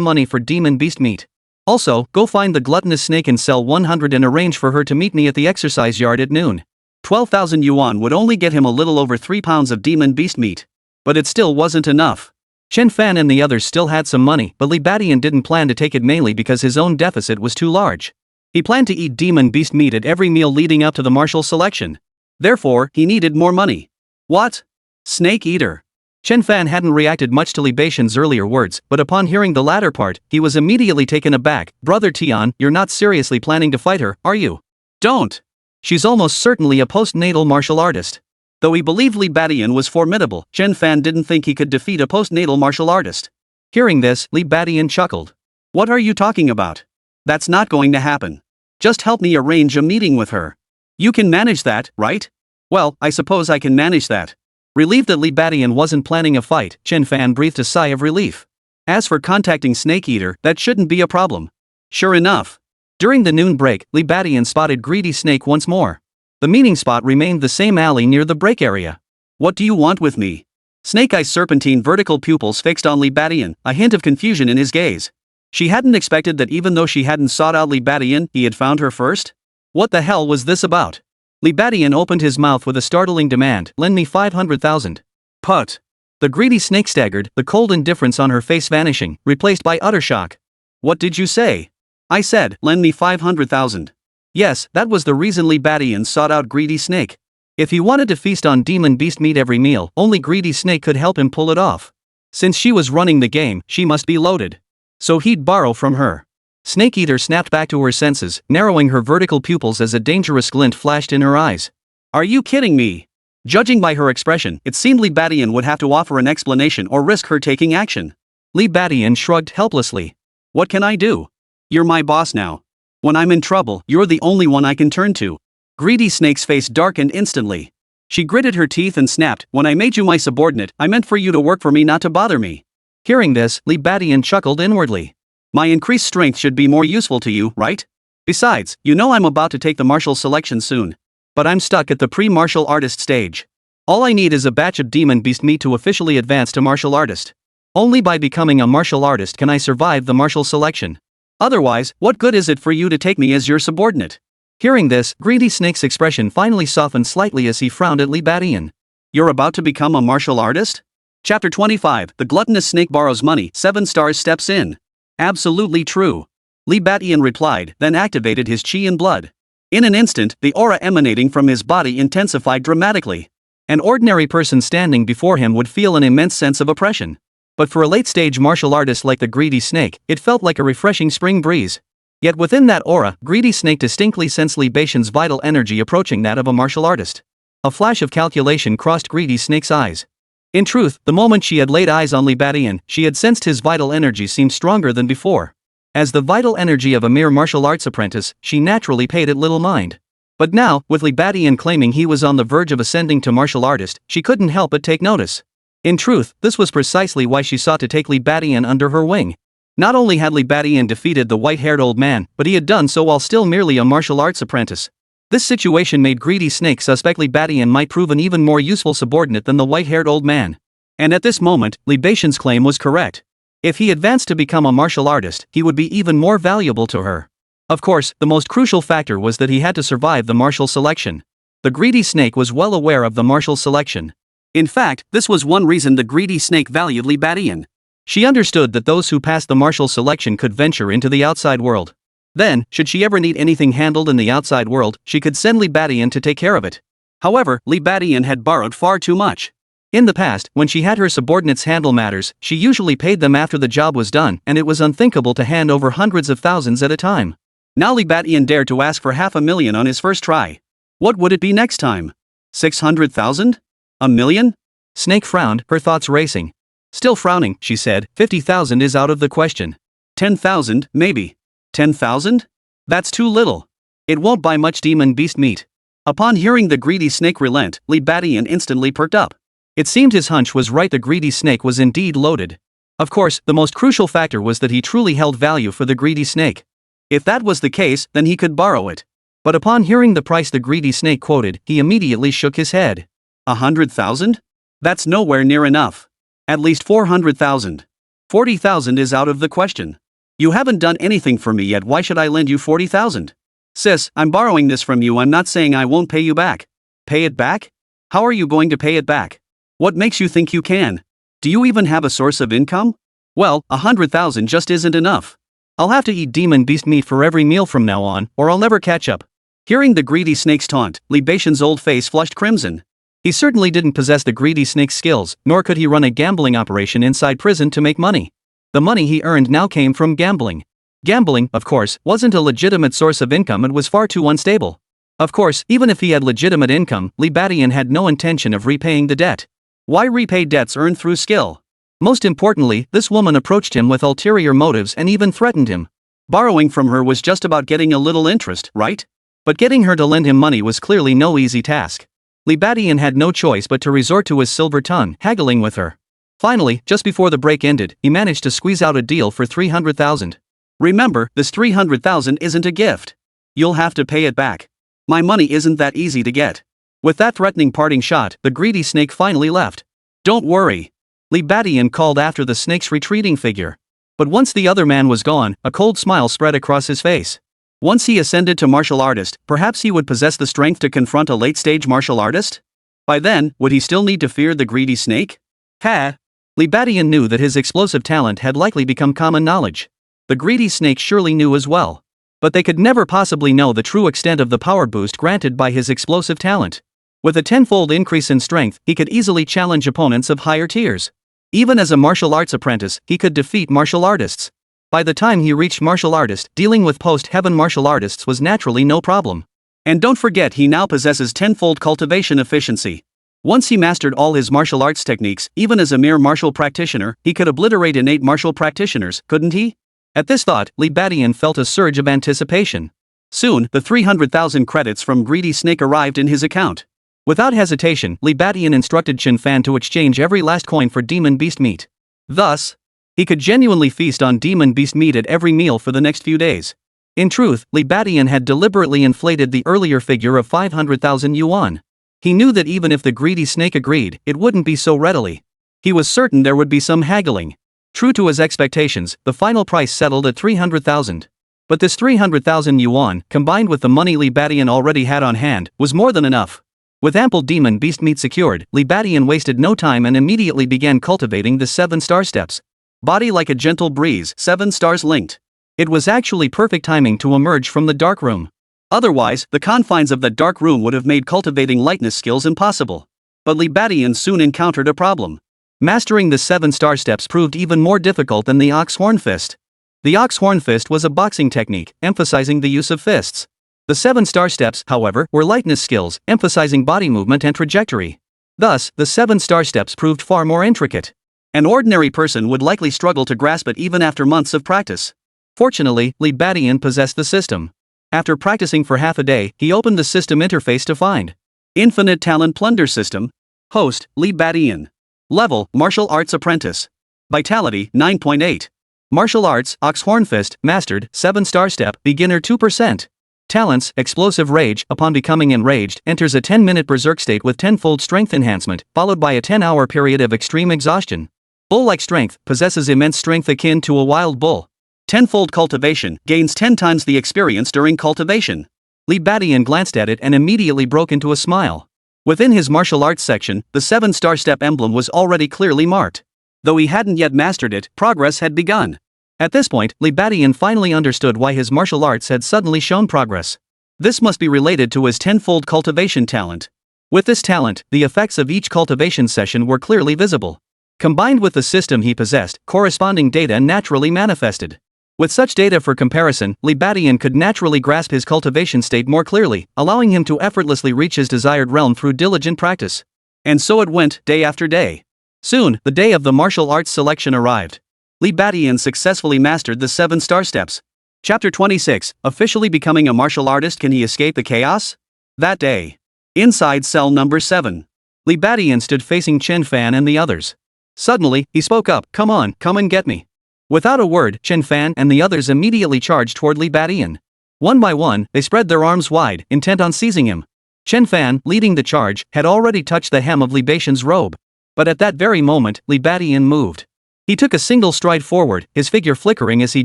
money for demon beast meat. Also, go find the gluttonous snake in cell 100 and arrange for her to meet me at the exercise yard at noon." 12,000 yuan would only get him a little over 3 pounds of demon beast meat. But it still wasn't enough. Chen Fan and the others still had some money, but Li Badian didn't plan to take it mainly because his own deficit was too large. He planned to eat demon beast meat at every meal leading up to the martial selection. Therefore, he needed more money. What? Snake eater? Chen Fan hadn't reacted much to Li Badian's earlier words, but upon hearing the latter part, he was immediately taken aback. "Brother Tian, you're not seriously planning to fight her, are you?" "Don't. She's almost certainly a postnatal martial artist." Though he believed Li Badian was formidable, Chen Fan didn't think he could defeat a postnatal martial artist. Hearing this, Li Badian chuckled. "What are you talking about? That's not going to happen. Just help me arrange a meeting with her. You can manage that, right?" "Well, I suppose I can manage that." Relieved that Li Badian wasn't planning a fight, Chen Fan breathed a sigh of relief. As for contacting Snake Eater, that shouldn't be a problem. Sure enough. During the noon break, Li Badian spotted Greedy Snake once more. The meeting spot remained the same alley near the break area. What do you want with me? Snake Eye's serpentine vertical pupils fixed on Li Badian, a hint of confusion in his gaze. She hadn't expected that even though she hadn't sought out Li Badian, he had found her first? What the hell was this about? Li Badian opened his mouth with a startling demand, lend me 500,000. Put. The Greedy Snake staggered, the cold indifference on her face vanishing, replaced by utter shock. What did you say? I said, lend me 500,000. Yes, that was the reason Li Badian sought out Greedy Snake. If he wanted to feast on demon beast meat every meal, only Greedy Snake could help him pull it off. Since she was running the game, she must be loaded. So he'd borrow from her. Snake Eater snapped back to her senses, narrowing her vertical pupils as a dangerous glint flashed in her eyes. Are you kidding me? Judging by her expression, it seemed Li Badian would have to offer an explanation or risk her taking action. Li Badian shrugged helplessly. What can I do? You're my boss now. When I'm in trouble, you're the only one I can turn to. Greedy Snake's face darkened instantly. She gritted her teeth and snapped, when I made you my subordinate, I meant for you to work for me, not to bother me. Hearing this, Li Badian chuckled inwardly. My increased strength should be more useful to you, right? Besides, you know I'm about to take the martial selection soon. But I'm stuck at the pre-martial artist stage. All I need is a batch of demon beast meat to officially advance to martial artist. Only by becoming a martial artist can I survive the martial selection. Otherwise, what good is it for you to take me as your subordinate? Hearing this, Greedy Snake's expression finally softened slightly as he frowned at Li Badian. You're about to become a martial artist? Chapter 25, The Gluttonous Snake Borrows Money, 7 stars steps in. Absolutely true. Li Badian replied, then activated his chi and blood. In an instant, the aura emanating from his body intensified dramatically. An ordinary person standing before him would feel an immense sense of oppression. But for a late-stage martial artist like the Greedy Snake, it felt like a refreshing spring breeze. Yet within that aura, Greedy Snake distinctly sensed Li Badian's vital energy approaching that of a martial artist. A flash of calculation crossed Greedy Snake's eyes. In truth, the moment she had laid eyes on Li Badian, she had sensed his vital energy seemed stronger than before. As the vital energy of a mere martial arts apprentice, she naturally paid it little mind. But now, with Li Badian claiming he was on the verge of ascending to martial artist, she couldn't help but take notice. In truth, this was precisely why she sought to take Li Badian under her wing. Not only had Li Badian defeated the white-haired old man, but he had done so while still merely a martial arts apprentice. This situation made Greedy Snake suspect Li Badian might prove an even more useful subordinate than the white-haired old man. And at this moment, Li Badian's claim was correct. If he advanced to become a martial artist, he would be even more valuable to her. Of course, the most crucial factor was that he had to survive the martial selection. The Greedy Snake was well aware of the martial selection. In fact, this was one reason the Greedy Snake valued Li Badian. She understood that those who passed the martial selection could venture into the outside world. Then, should she ever need anything handled in the outside world, she could send Li Badian to take care of it. However, Li Badian had borrowed far too much. In the past, when she had her subordinates handle matters, she usually paid them after the job was done, and it was unthinkable to hand over hundreds of thousands at a time. Now Li Badian dared to ask for $500,000 on his first try. What would it be next time? 600,000? A million? Snake frowned, her thoughts racing. Still frowning, she said, 50,000 is out of the question. 10,000, maybe. 10,000? That's too little. It won't buy much demon beast meat. Upon hearing the Greedy Snake relent, Li Badian instantly perked up. It seemed his hunch was right, the Greedy Snake was indeed loaded. Of course, the most crucial factor was that he truly held value for the Greedy Snake. If that was the case, then he could borrow it. But upon hearing the price the Greedy Snake quoted, he immediately shook his head. 100,000? That's nowhere near enough. At least 400,000. 40,000 is out of the question. You haven't done anything for me yet, why should I lend you 40,000? Sis, I'm borrowing this from you, I'm not saying I won't pay you back. Pay it back? How are you going to pay it back? What makes you think you can? Do you even have a source of income? Well, 100,000 just isn't enough. I'll have to eat demon beast meat for every meal from now on, or I'll never catch up. Hearing the Greedy Snake's taunt, Li Badian's old face flushed crimson. He certainly didn't possess the Greedy Snake's skills, nor could he run a gambling operation inside prison to make money. The money he earned now came from gambling. Gambling, of course, wasn't a legitimate source of income and was far too unstable. Of course, even if he had legitimate income, Li Badian had no intention of repaying the debt. Why repay debts earned through skill? Most importantly, this woman approached him with ulterior motives and even threatened him. Borrowing from her was just about getting a little interest, right? But getting her to lend him money was clearly no easy task. Li Badian had no choice but to resort to his silver tongue, haggling with her. Finally, just before the break ended, he managed to squeeze out a deal for 300,000. Remember, this 300,000 isn't a gift. You'll have to pay it back. My money isn't that easy to get. With that threatening parting shot, the greedy snake finally left. Don't worry. Li Badian called after the snake's retreating figure. But once the other man was gone, a cold smile spread across his face. Once he ascended to martial artist, perhaps he would possess the strength to confront a late-stage martial artist? By then, would he still need to fear the greedy snake? Ha! Li Badian knew that his explosive talent had likely become common knowledge. The greedy snake surely knew as well. But they could never possibly know the true extent of the power boost granted by his explosive talent. With a tenfold increase in strength, he could easily challenge opponents of higher tiers. Even as a martial arts apprentice, he could defeat martial artists. By the time he reached martial artist, dealing with post-heaven martial artists was naturally no problem. And don't forget, he now possesses tenfold cultivation efficiency. Once he mastered all his martial arts techniques, even as a mere martial practitioner, he could obliterate innate martial practitioners, couldn't he? At this thought, Li Badian felt a surge of anticipation. Soon, the 300,000 credits from Greedy Snake arrived in his account. Without hesitation, Li Badian instructed Chen Fan to exchange every last coin for demon beast meat. Thus, he could genuinely feast on demon beast meat at every meal for the next few days. In truth, Li Badian had deliberately inflated the earlier figure of 500,000 yuan. He knew that even if the greedy snake agreed, it wouldn't be so readily. He was certain there would be some haggling. True to his expectations, the final price settled at 300,000. But this 300,000 yuan, combined with the money Li Badian already had on hand, was more than enough. With ample demon beast meat secured, Li Badian wasted no time and immediately began cultivating the 7 star steps. Body like a gentle breeze, 7 stars linked. It was actually perfect timing to emerge from the dark room. Otherwise, the confines of that dark room would have made cultivating lightness skills impossible. But Li Badian soon encountered a problem. Mastering the 7 star steps proved even more difficult than the ox horn fist. The ox horn fist was a boxing technique, emphasizing the use of fists. The 7 star steps, however, were lightness skills, emphasizing body movement and trajectory. Thus, the 7 star steps proved far more intricate. An ordinary person would likely struggle to grasp it even after months of practice. Fortunately, Li Badian possessed the system. After practicing for half a day, he opened the system interface to find Infinite Plunder System. Host, Li Badian. Level, Martial Arts Apprentice. Vitality, 9.8. Martial Arts, Ox Horn Fist, Mastered, 7 star step, Beginner 2%. Talents, Explosive Rage, upon becoming enraged, enters a 10-minute berserk state with tenfold strength enhancement, followed by a 10-hour period of extreme exhaustion. Bull-like strength, possesses immense strength akin to a wild bull. Tenfold cultivation, gains 10 times the experience during cultivation. Li Badian glanced at it and immediately broke into a smile. Within his martial arts section, the 7 star step emblem was already clearly marked. Though he hadn't yet mastered it, progress had begun. At this point, Li Badian finally understood why his martial arts had suddenly shown progress. This must be related to his tenfold cultivation talent. With this talent, the effects of each cultivation session were clearly visible. Combined with the system he possessed, corresponding data naturally manifested. With such data for comparison, Li Badian could naturally grasp his cultivation state more clearly, allowing him to effortlessly reach his desired realm through diligent practice. And so it went, day after day. Soon, the day of the martial arts selection arrived. Li Badian successfully mastered the 7 star steps. Chapter 26, officially becoming a martial artist, can he escape the chaos? That day. Inside cell number 7. Li Badian stood facing Chen Fan and the others. Suddenly, he spoke up, "Come on, come and get me." Without a word, Chen Fan and the others immediately charged toward Li Badian. One by one, they spread their arms wide, intent on seizing him. Chen Fan, leading the charge, had already touched the hem of Li Badian's robe. But at that very moment, Li Badian moved. He took a single stride forward, his figure flickering as he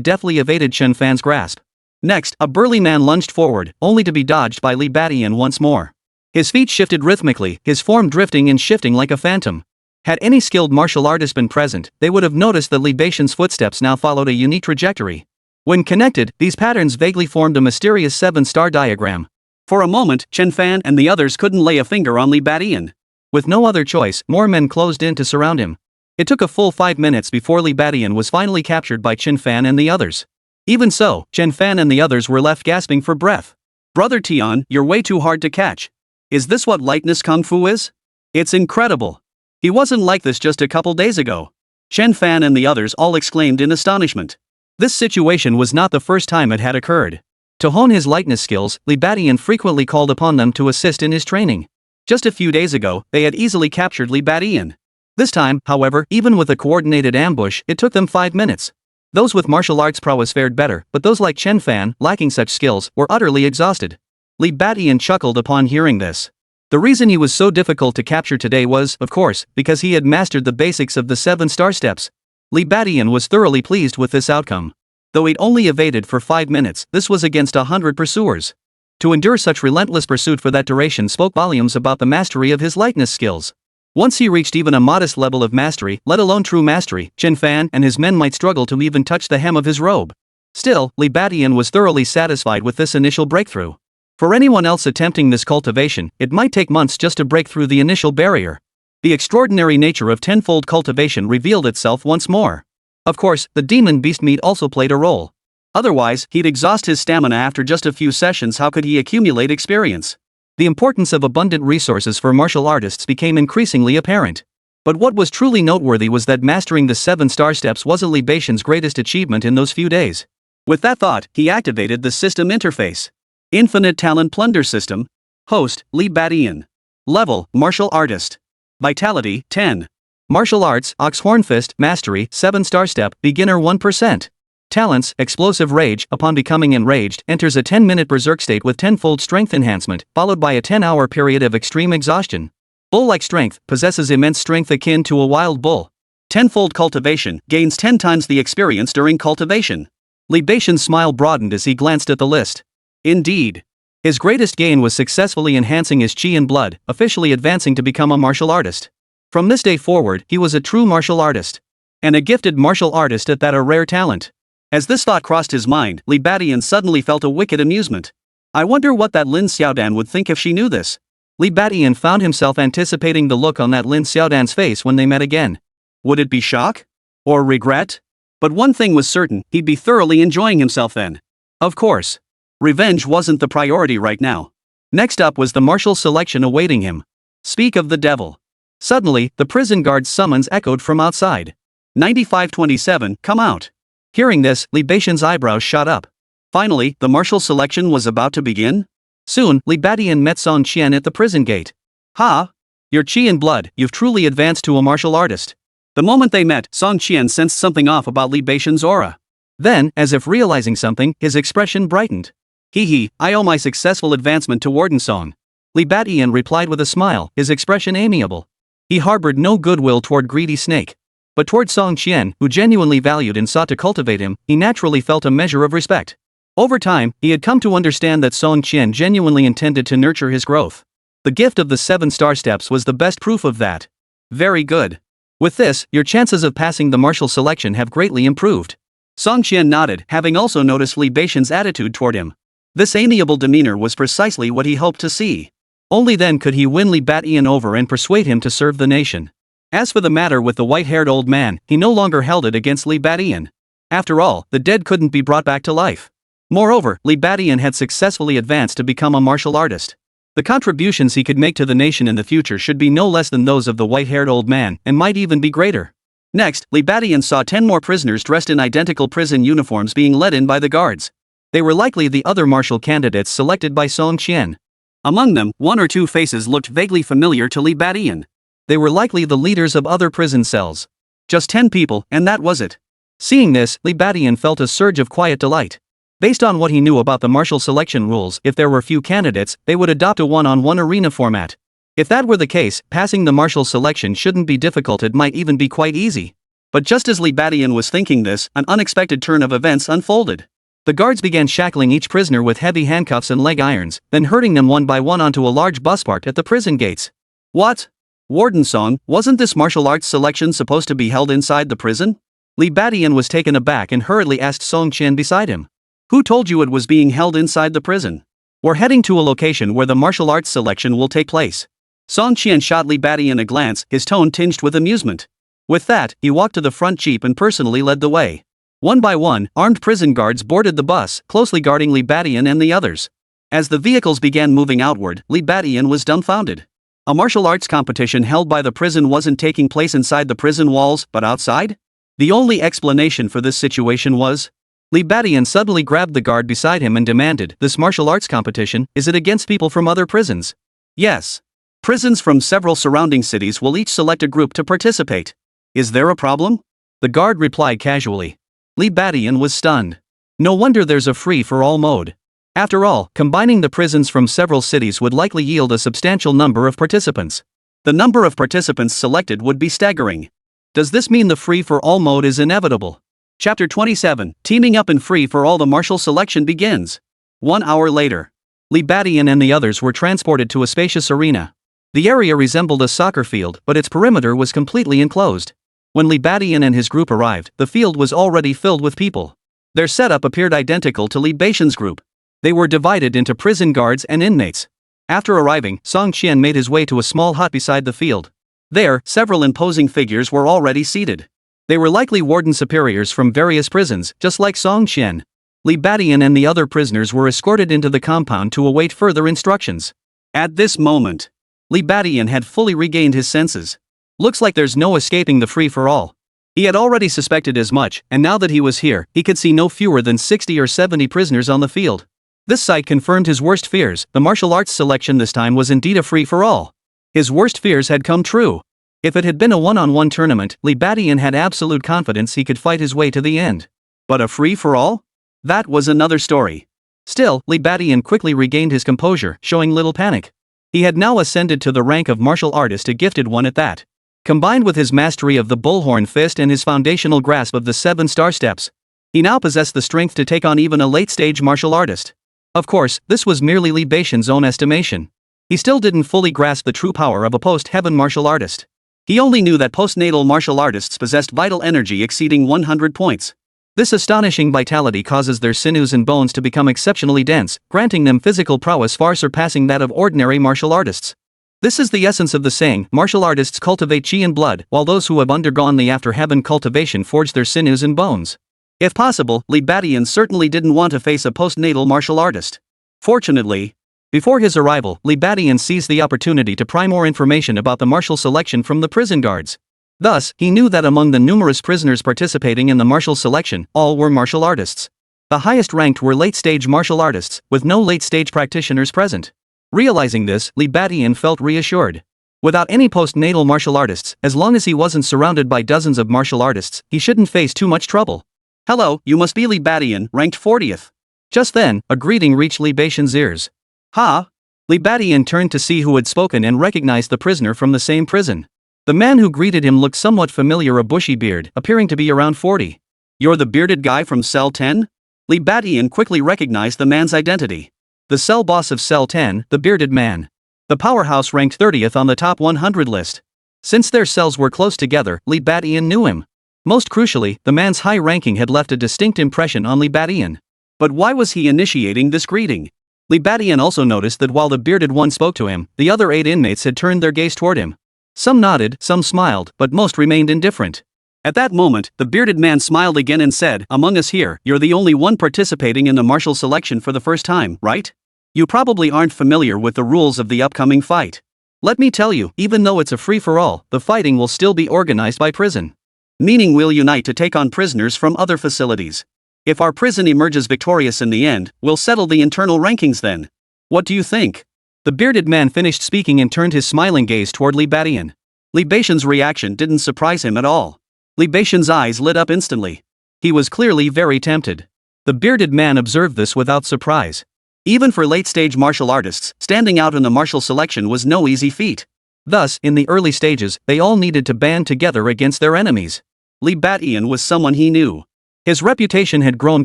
deftly evaded Chen Fan's grasp. Next, a burly man lunged forward, only to be dodged by Li Badian once more. His feet shifted rhythmically, his form drifting and shifting like a phantom. Had any skilled martial artist been present, they would have noticed that Li Badian's footsteps now followed a unique trajectory. When connected, these patterns vaguely formed a mysterious 7 star diagram. For a moment, Chen Fan and the others couldn't lay a finger on Li Badian. With no other choice, more men closed in to surround him. It took a full 5 minutes before Li Badian was finally captured by Chen Fan and the others. Even so, Chen Fan and the others were left gasping for breath. Brother Tian, you're way too hard to catch. Is this what lightness kung fu is? It's incredible. He wasn't like this just a couple days ago. Chen Fan and the others all exclaimed in astonishment. This situation was not the first time it had occurred. To hone his lightness skills, Li Badian frequently called upon them to assist in his training. Just a few days ago, they had easily captured Li Badian. This time, however, even with a coordinated ambush, it took them 5 minutes. Those with martial arts prowess fared better, but those like Chen Fan, lacking such skills, were utterly exhausted. Li Batian chuckled upon hearing this. The reason he was so difficult to capture today was, of course, because he had mastered the basics of the 7 star steps. Li Batian was thoroughly pleased with this outcome. Though he'd only evaded for 5 minutes, this was against 100 pursuers. To endure such relentless pursuit for that duration spoke volumes about the mastery of his lightness skills. Once he reached even a modest level of mastery, let alone true mastery, Chen Fan and his men might struggle to even touch the hem of his robe. Still, Li Batian was thoroughly satisfied with this initial breakthrough. For anyone else attempting this cultivation, it might take months just to break through the initial barrier. The extraordinary nature of tenfold cultivation revealed itself once more. Of course, the demon beast meat also played a role. Otherwise, he'd exhaust his stamina after just a few sessions. How could he accumulate experience? The importance of abundant resources for martial artists became increasingly apparent. But what was truly noteworthy was that mastering the 7 star steps wasn't Li Batian's greatest achievement in those few days. With that thought, he activated the system interface. Infinite Plunder System. Host, Li Batian. Level, Martial Artist. Vitality, 10. Martial Arts, Oxhorn Fist, Mastery, 7 star step, Beginner 1%. Talents, Explosive Rage. Upon becoming enraged, enters a 10-minute berserk state with tenfold strength enhancement, followed by a 10-hour period of extreme exhaustion. Bull-like strength, possesses immense strength akin to a wild bull. Tenfold cultivation, gains 10 times the experience during cultivation. Li Batian's smile broadened as he glanced at the list. Indeed. His greatest gain was successfully enhancing his chi and blood, officially advancing to become a martial artist. From this day forward, he was a true martial artist. And a gifted martial artist at that, a rare talent. As this thought crossed his mind, Li Batian suddenly felt a wicked amusement. I wonder what that Lin Xiaodan would think if she knew this. Li Batian found himself anticipating the look on that Lin Xiaodan's face when they met again. Would it be shock? Or regret? But one thing was certain, he'd be thoroughly enjoying himself then. Of course. Revenge wasn't the priority right now. Next up was the martial selection awaiting him. Speak of the devil. Suddenly, the prison guard's summons echoed from outside. 9527, come out. Hearing this, Li Batian's eyebrows shot up. Finally, the martial selection was about to begin? Soon, Li Batian met Song Qian at the prison gate. Ha! Your chi and blood, you've truly advanced to a martial artist. The moment they met, Song Qian sensed something off about Li Batian's aura. Then, as if realizing something, his expression brightened. Hee, I owe my successful advancement to Warden Song. Li Batian replied with a smile, his expression amiable. He harbored no goodwill toward greedy snake. But toward Song Qian, who genuinely valued and sought to cultivate him, he naturally felt a measure of respect. Over time, he had come to understand that Song Qian genuinely intended to nurture his growth. The gift of the 7 star steps was the best proof of that. Very good. With this, your chances of passing the martial selection have greatly improved. Song Qian nodded, having also noticed Li Batian's attitude toward him. This amiable demeanor was precisely what he hoped to see. Only then could he win Li Batian over and persuade him to serve the nation. As for the matter with the white-haired old man, he no longer held it against Li Batian. After all, the dead couldn't be brought back to life. Moreover, Li Batian had successfully advanced to become a martial artist. The contributions he could make to the nation in the future should be no less than those of the white-haired old man, and might even be greater. Next, Li Batian saw 10 more prisoners dressed in identical prison uniforms being led in by the guards. They were likely the other martial candidates selected by Song Qian. Among them, 1 or 2 faces looked vaguely familiar to Li Batian. They were likely the leaders of other prison cells. Just 10 people, and that was it. Seeing this, Li Batian felt a surge of quiet delight. Based on what he knew about the martial selection rules, if there were few candidates, they would adopt a one-on-one arena format. If that were the case, passing the martial selection shouldn't be difficult, it might even be quite easy. But just as Li Batian was thinking this, an unexpected turn of events unfolded. The guards began shackling each prisoner with heavy handcuffs and leg irons, then herding them one by one onto a large bus parked at the prison gates. What? Warden Song, wasn't this martial arts selection supposed to be held inside the prison? Li Batian was taken aback and hurriedly asked Song Qian beside him. Who told you it was being held inside the prison? We're heading to a location where the martial arts selection will take place. Song Qian shot Li Batian a glance, his tone tinged with amusement. With that, he walked to the front jeep and personally led the way. One by one, armed prison guards boarded the bus, closely guarding Li Batian and the others. As the vehicles began moving outward, Li Batian was dumbfounded. A martial arts competition held by the prison wasn't taking place inside the prison walls, but outside? The only explanation for this situation was... Li Batian suddenly grabbed the guard beside him and demanded, this martial arts competition, is it against people from other prisons? Yes. Prisons from several surrounding cities will each select a group to participate. Is there a problem? The guard replied casually. Li Badian was stunned. No wonder there's a free-for-all mode. After all, combining the prisons from several cities would likely yield a substantial number of participants. The number of participants selected would be staggering. Does this mean the free-for-all mode is inevitable? Chapter 27, Teaming Up and Free-for-All. The martial selection begins. 1 hour later. Li Badian and the others were transported to a spacious arena. The area resembled a soccer field, but its perimeter was completely enclosed. When Li Badian and his group arrived, the field was already filled with people. Their setup appeared identical to Li Badian's group. They were divided into prison guards and inmates. After arriving, Song Qian made his way to a small hut beside the field. There, several imposing figures were already seated. They were likely warden superiors from various prisons, just like Song Qian. Li Badian and the other prisoners were escorted into the compound to await further instructions. At this moment, Li Badian had fully regained his senses. Looks like there's no escaping the free-for-all. He had already suspected as much, and now that he was here, he could see no fewer than 60 or 70 prisoners on the field. This sight confirmed his worst fears. The martial arts selection this time was indeed a free-for-all. His worst fears had come true. If it had been a one-on-one tournament, Li Badian had absolute confidence he could fight his way to the end. But a free-for-all? That was another story. Still, Li Badian quickly regained his composure, showing little panic. He had now ascended to the rank of martial artist, a gifted one at that. Combined with his mastery of the bullhorn fist and his foundational grasp of the 7 star steps, he now possessed the strength to take on even a late-stage martial artist. Of course, this was merely Li Badian's own estimation. He still didn't fully grasp the true power of a post-heaven martial artist. He only knew that postnatal martial artists possessed vital energy exceeding 100 points. This astonishing vitality causes their sinews and bones to become exceptionally dense, granting them physical prowess far surpassing that of ordinary martial artists. This is the essence of the saying, martial artists cultivate chi and blood, while those who have undergone the after-heaven cultivation forge their sinews and bones. If possible, Li Badian certainly didn't want to face a postnatal martial artist. Fortunately, before his arrival, Li Badian seized the opportunity to pry more information about the martial selection from the prison guards. Thus, he knew that among the numerous prisoners participating in the martial selection, all were martial artists. The highest ranked were late-stage martial artists, with no late-stage practitioners present. Realizing this, Li Badian felt reassured. Without any postnatal martial artists, as long as he wasn't surrounded by dozens of martial artists, he shouldn't face too much trouble. Hello, you must be Li Badian, ranked 40th. Just then, a greeting reached Li Badian's ears. Ha! Li Badian turned to see who had spoken and recognized the prisoner from the same prison. The man who greeted him looked somewhat familiar, a bushy beard, appearing to be around 40. You're the bearded guy from Cell 10? Li Badian quickly recognized the man's identity. The cell boss of Cell 10, the bearded man. The powerhouse ranked 30th on the top 100 list. Since their cells were close together, Li Badian knew him. Most crucially, the man's high ranking had left a distinct impression on Li Badian. But why was he initiating this greeting? Li Badian also noticed that while the bearded one spoke to him, the other 8 inmates had turned their gaze toward him. Some nodded, some smiled, but most remained indifferent. At that moment, the bearded man smiled again and said, "Among us here, you're the only one participating in the martial selection for the first time, right? You probably aren't familiar with the rules of the upcoming fight. Let me tell you, even though it's a free-for-all, the fighting will still be organized by prison. Meaning we'll unite to take on prisoners from other facilities. If our prison emerges victorious in the end, we'll settle the internal rankings then. What do you think?" The bearded man finished speaking and turned his smiling gaze toward Li Badian. Li Badian's reaction didn't surprise him at all. Li Badian's eyes lit up instantly. He was clearly very tempted. The bearded man observed this without surprise. Even for late-stage martial artists, standing out in the martial selection was no easy feat. Thus, in the early stages, they all needed to band together against their enemies. Li Badian was someone he knew. His reputation had grown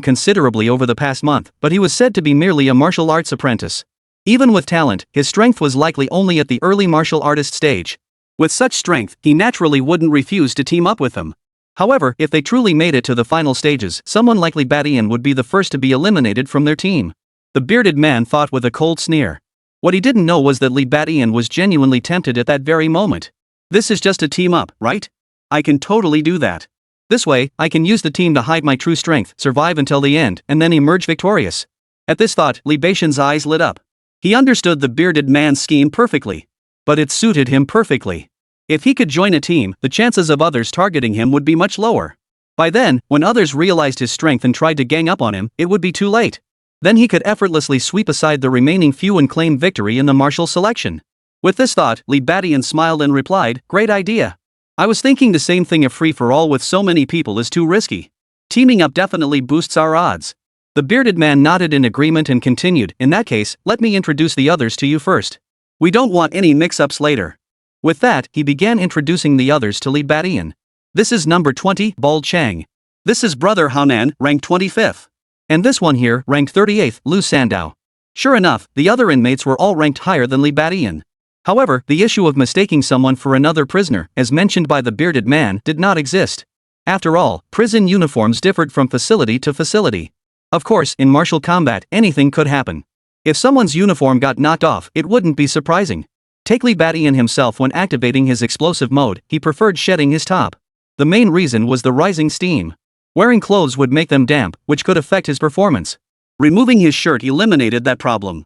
considerably over the past month, but he was said to be merely a martial arts apprentice. Even with talent, his strength was likely only at the early martial artist stage. With such strength, he naturally wouldn't refuse to team up with them. However, if they truly made it to the final stages, someone like Li Badian would be the first to be eliminated from their team. The bearded man thought with a cold sneer. What he didn't know was that Li Badian was genuinely tempted at that very moment. This is just a team up, right? I can totally do that. This way, I can use the team to hide my true strength, survive until the end, and then emerge victorious. At this thought, Li Badian's eyes lit up. He understood the bearded man's scheme perfectly. But it suited him perfectly. If he could join a team, the chances of others targeting him would be much lower. By then, when others realized his strength and tried to gang up on him, it would be too late. Then he could effortlessly sweep aside the remaining few and claim victory in the martial selection. With this thought, Li Badian smiled and replied, "Great idea. I was thinking the same thing, a free-for-all with so many people is too risky. Teaming up definitely boosts our odds." The bearded man nodded in agreement and continued, "In that case, let me introduce the others to you first. We don't want any mix-ups later." With that, he began introducing the others to Li Badian. "This is number 20, Bald Chang. This is Brother Haonan, ranked 25th. And this one here, ranked 38th, Lu Sandao." Sure enough, the other inmates were all ranked higher than Li Badian. However, the issue of mistaking someone for another prisoner, as mentioned by the bearded man, did not exist. After all, prison uniforms differed from facility to facility. Of course, in martial combat, anything could happen. If someone's uniform got knocked off, it wouldn't be surprising. Take Li Badian himself. When activating his explosive mode, he preferred shedding his top. The main reason was the rising steam. Wearing clothes would make them damp, which could affect his performance. Removing his shirt eliminated that problem.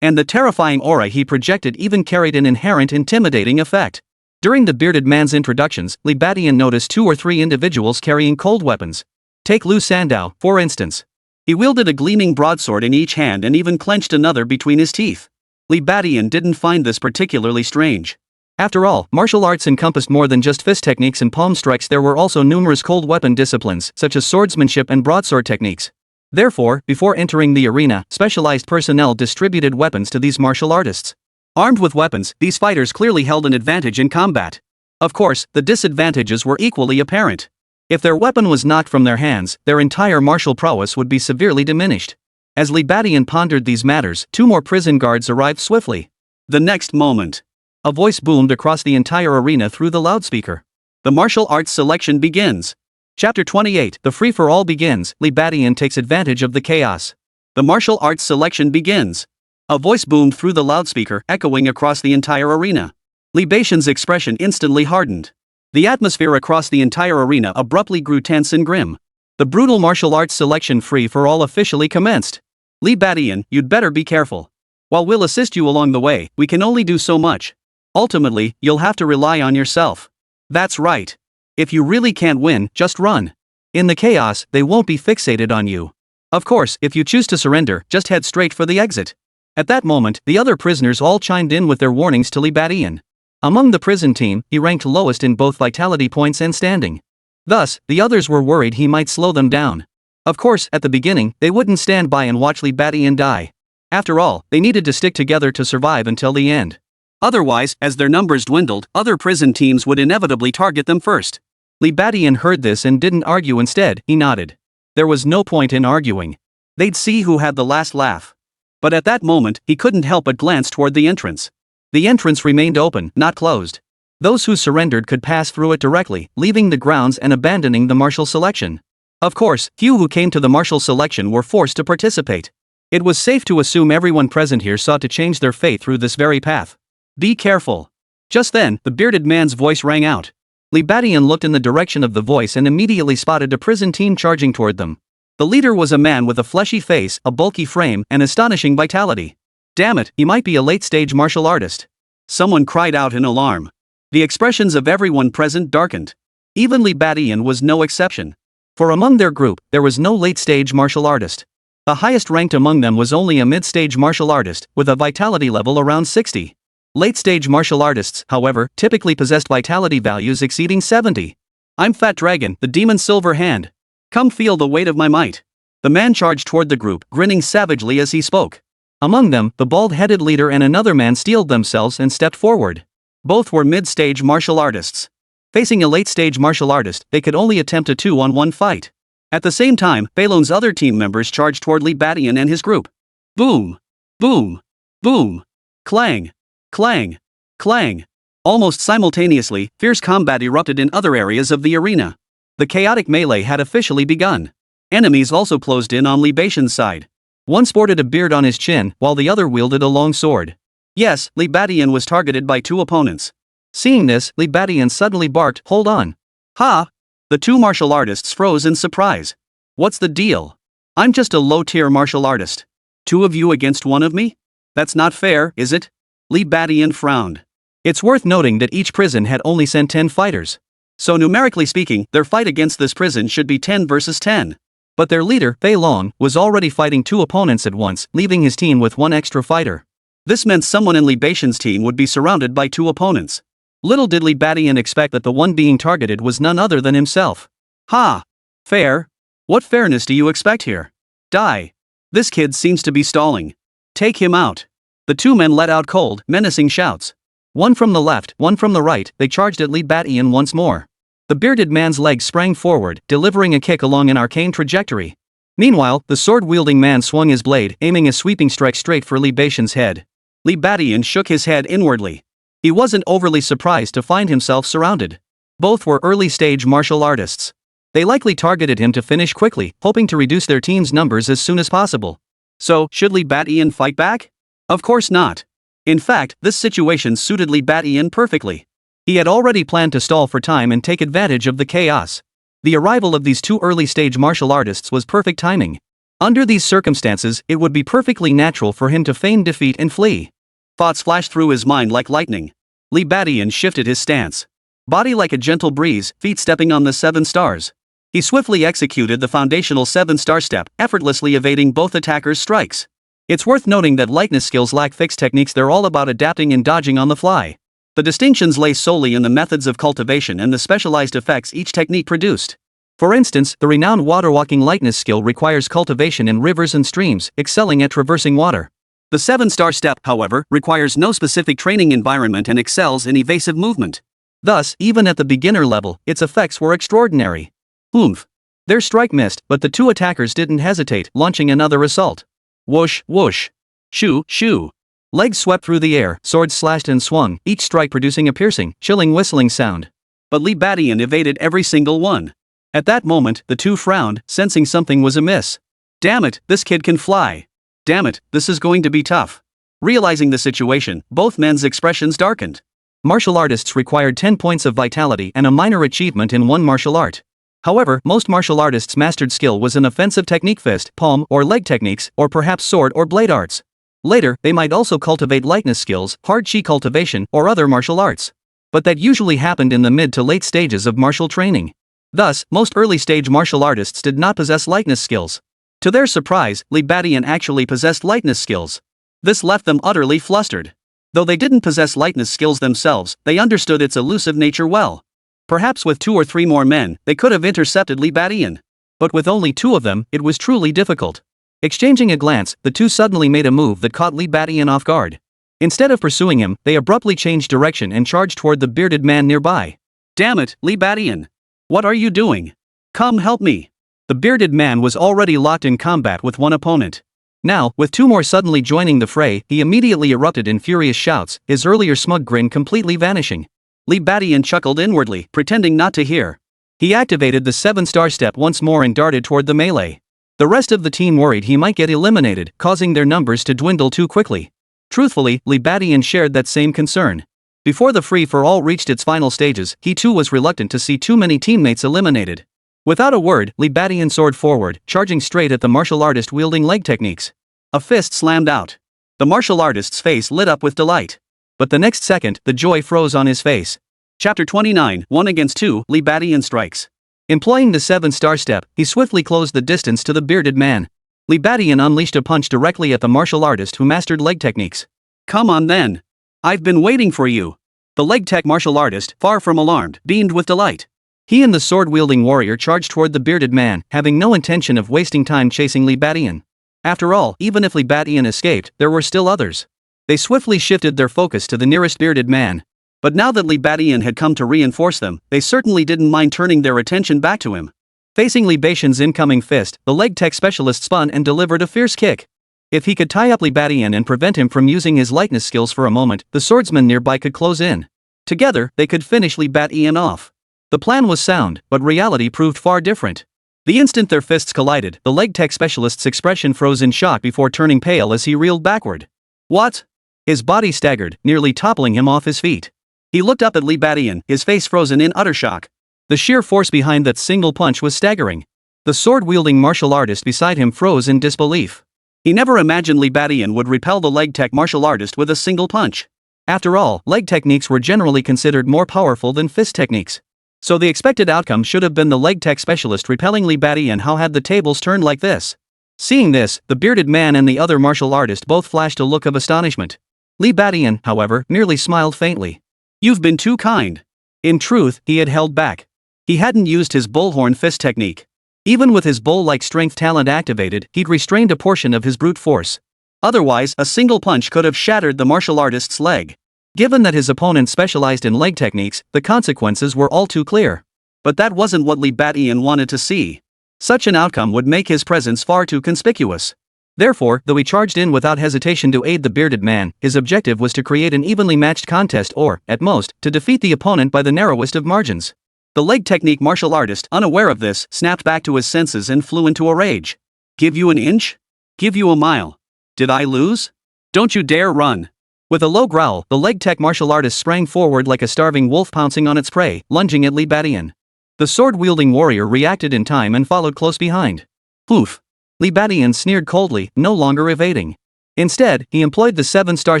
And the terrifying aura he projected even carried an inherent intimidating effect. During the bearded man's introductions, Li Badian noticed 2 or 3 individuals carrying cold weapons. Take Lu Sandao, for instance. He wielded a gleaming broadsword in each hand and even clenched another between his teeth. Li Badian didn't find this particularly strange. After all, martial arts encompassed more than just fist techniques and palm strikes. There were also numerous cold weapon disciplines, such as swordsmanship and broadsword techniques. Therefore, before entering the arena, specialized personnel distributed weapons to these martial artists. Armed with weapons, these fighters clearly held an advantage in combat. Of course, the disadvantages were equally apparent. If their weapon was knocked from their hands, their entire martial prowess would be severely diminished. As Li Badian pondered these matters, 2 more prison guards arrived swiftly. The next moment, a voice boomed across the entire arena through the loudspeaker. "The martial arts selection begins." Chapter 28, The Free-for-All begins. Li Badian takes advantage of the chaos. "The martial arts selection begins." A voice boomed through the loudspeaker, echoing across the entire arena. Li Badian's expression instantly hardened. The atmosphere across the entire arena abruptly grew tense and grim. The brutal martial arts selection free-for-all officially commenced. "Li Badian, you'd better be careful. While we'll assist you along the way, we can only do so much. Ultimately, you'll have to rely on yourself. That's right. If you really can't win, just run. In the chaos, they won't be fixated on you. Of course, if you choose to surrender, just head straight for the exit." At that moment, the other prisoners all chimed in with their warnings to Li Badian. Among the prison team, he ranked lowest in both vitality points and standing. Thus, the others were worried he might slow them down. Of course, at the beginning, they wouldn't stand by and watch Li Badian die. After all, they needed to stick together to survive until the end. Otherwise, as their numbers dwindled, other prison teams would inevitably target them first. Li Badian heard this and didn't argue. Instead, he nodded. There was no point in arguing. They'd see who had the last laugh. But at that moment, he couldn't help but glance toward the entrance. The entrance remained open, not closed. Those who surrendered could pass through it directly, leaving the grounds and abandoning the martial selection. Of course, few who came to the martial selection were forced to participate. It was safe to assume everyone present here sought to change their fate through this very path. "Be careful." Just then, the bearded man's voice rang out. Li Badian looked in the direction of the voice and immediately spotted a prison team charging toward them. The leader was a man with a fleshy face, a bulky frame, and astonishing vitality. "Damn it, he might be a late-stage martial artist." Someone cried out in alarm. The expressions of everyone present darkened. Even Li Badian was no exception. For among their group, there was no late-stage martial artist. The highest ranked among them was only a mid-stage martial artist, with a vitality level around 60. Late-stage martial artists, however, typically possessed vitality values exceeding 70. "I'm Fat Dragon, the Demon Silver Hand. Come feel the weight of my might." The man charged toward the group, grinning savagely as he spoke. Among them, the bald-headed leader and another man steeled themselves and stepped forward. Both were mid-stage martial artists. Facing a late-stage martial artist, they could only attempt a 2-on-1 fight. At the same time, Balon's other team members charged toward Li Badian and his group. Boom! Boom! Boom! Clang! Clang! Clang! Almost simultaneously, fierce combat erupted in other areas of the arena. The chaotic melee had officially begun. Enemies also closed in on Li Badian's side. One sported a beard on his chin, while the other wielded a long sword. Yes, Li Badian was targeted by 2 opponents. Seeing this, Li Badian suddenly barked, "Hold on." "Ha!" The 2 martial artists froze in surprise. "What's the deal? I'm just a low-tier martial artist. 2 of you against 1 of me? That's not fair, is it?" Li Badian frowned. It's worth noting that each prison had only sent 10 fighters. So numerically speaking, their fight against this prison should be 10 versus 10. But their leader, Fei Long, was already fighting 2 opponents at once, leaving his team with 1 extra fighter. This meant someone in Li Batian's team would be surrounded by two opponents. Little did Li Batian expect that the one being targeted was none other than himself. Ha! Fair? What fairness do you expect here? Die. This kid seems to be stalling. Take him out. The two men let out cold, menacing shouts. One from the left, one from the right, they charged at Li Batian once more. The bearded man's legs sprang forward, delivering a kick along an arcane trajectory. Meanwhile, the sword-wielding man swung his blade, aiming a sweeping strike straight for Li Batian's head. Li Batian shook his head inwardly. He wasn't overly surprised to find himself surrounded. Both were early-stage martial artists. They likely targeted him to finish quickly, hoping to reduce their team's numbers as soon as possible. So, should Li Batian fight back? Of course not. In fact, this situation suited Li Batian perfectly. He had already planned to stall for time and take advantage of the chaos. The arrival of these two early-stage martial artists was perfect timing. Under these circumstances, it would be perfectly natural for him to feign defeat and flee. Thoughts flashed through his mind like lightning. Li Batian shifted his stance. Body like a gentle breeze, feet stepping on the 7 stars. He swiftly executed the foundational 7-star step, effortlessly evading both attackers' strikes. It's worth noting that lightness skills lack fixed techniques, they're all about adapting and dodging on the fly. The distinctions lay solely in the methods of cultivation and the specialized effects each technique produced. For instance, the renowned water-walking lightness skill requires cultivation in rivers and streams, excelling at traversing water. The 7-star step, however, requires no specific training environment and excels in evasive movement. Thus, even at the beginner level, its effects were extraordinary. Oomph. Their strike missed, but the two attackers didn't hesitate, launching another assault. Whoosh, whoosh. Shoo, shoo. Legs swept through the air, swords slashed and swung, each strike producing a piercing, chilling whistling sound. But Li Batian evaded every single one. At that moment, the two frowned, sensing something was amiss. Damn it, this kid can fly. Damn it, this is going to be tough. Realizing the situation, both men's expressions darkened. Martial artists required 10 points of vitality and a minor achievement in one martial art. However, most martial artists' mastered skill was in offensive technique, fist, palm, or leg techniques, or perhaps sword or blade arts. Later, they might also cultivate lightness skills, hard chi cultivation, or other martial arts. But that usually happened in the mid to late stages of martial training. Thus, most early-stage martial artists did not possess lightness skills. To their surprise, Li Batian actually possessed lightness skills. This left them utterly flustered. Though they didn't possess lightness skills themselves, they understood its elusive nature well. Perhaps with 2 or 3 more men, they could have intercepted Li Batian. But with only 2 of them, it was truly difficult. Exchanging a glance, the two suddenly made a move that caught Li Batian off guard. Instead of pursuing him, they abruptly changed direction and charged toward the bearded man nearby. Damn it, Li Batian! What are you doing? Come help me! The bearded man was already locked in combat with one opponent. Now, with 2 more suddenly joining the fray, he immediately erupted in furious shouts, his earlier smug grin completely vanishing. Li Batian chuckled inwardly, pretending not to hear. He activated the 7-star step once more and darted toward the melee. The rest of the team worried he might get eliminated, causing their numbers to dwindle too quickly. Truthfully, Li Batian shared that same concern. Before the free-for-all reached its final stages, he too was reluctant to see too many teammates eliminated. Without a word, Li Batian soared forward, charging straight at the martial artist wielding leg techniques. A fist slammed out. The martial artist's face lit up with delight. But the next second, the joy froze on his face. Chapter 29, 1 against 2, Li Batian strikes. Employing the 7-star step, he swiftly closed the distance to the bearded man. Li Batian unleashed a punch directly at the martial artist who mastered leg techniques. Come on then. I've been waiting for you. The leg tech martial artist, far from alarmed, beamed with delight. He and the sword-wielding warrior charged toward the bearded man, having no intention of wasting time chasing Li Batian. After all, even if Li Batian escaped, there were still others. They swiftly shifted their focus to the nearest bearded man. But now that Li Batian had come to reinforce them, they certainly didn't mind turning their attention back to him. Facing Li Batian's incoming fist, the leg tech specialist spun and delivered a fierce kick. If he could tie up Li Batian and prevent him from using his lightness skills for a moment, the swordsman nearby could close in. Together, they could finish Li Batian off. The plan was sound, but reality proved far different. The instant their fists collided, the leg tech specialist's expression froze in shock before turning pale as he reeled backward. What? His body staggered, nearly toppling him off his feet. He looked up at Li Batian, his face frozen in utter shock. The sheer force behind that single punch was staggering. The sword-wielding martial artist beside him froze in disbelief. He never imagined Li Batian would repel the leg tech martial artist with a single punch. After all, leg techniques were generally considered more powerful than fist techniques. So the expected outcome should have been the leg tech specialist repelling Li Batian. How had the tables turned like this? Seeing this, the bearded man and the other martial artist both flashed a look of astonishment. Li Batian, however, merely smiled faintly. You've been too kind. In truth, he had held back. He hadn't used his bullhorn fist technique. Even with his bull-like strength talent activated, he'd restrained a portion of his brute force. Otherwise, a single punch could have shattered the martial artist's leg. Given that his opponent specialized in leg techniques, the consequences were all too clear. But that wasn't what Li Batian wanted to see. Such an outcome would make his presence far too conspicuous. Therefore, though he charged in without hesitation to aid the bearded man, his objective was to create an evenly matched contest or, at most, to defeat the opponent by the narrowest of margins. The leg technique martial artist, unaware of this, snapped back to his senses and flew into a rage. Give you an inch? Give you a mile. Did I lose? Don't you dare run. With a low growl, the leg tech martial artist sprang forward like a starving wolf pouncing on its prey, lunging at Li Batian. The sword-wielding warrior reacted in time and followed close behind. Poof! Li Batian sneered coldly, no longer evading. Instead, he employed the 7-star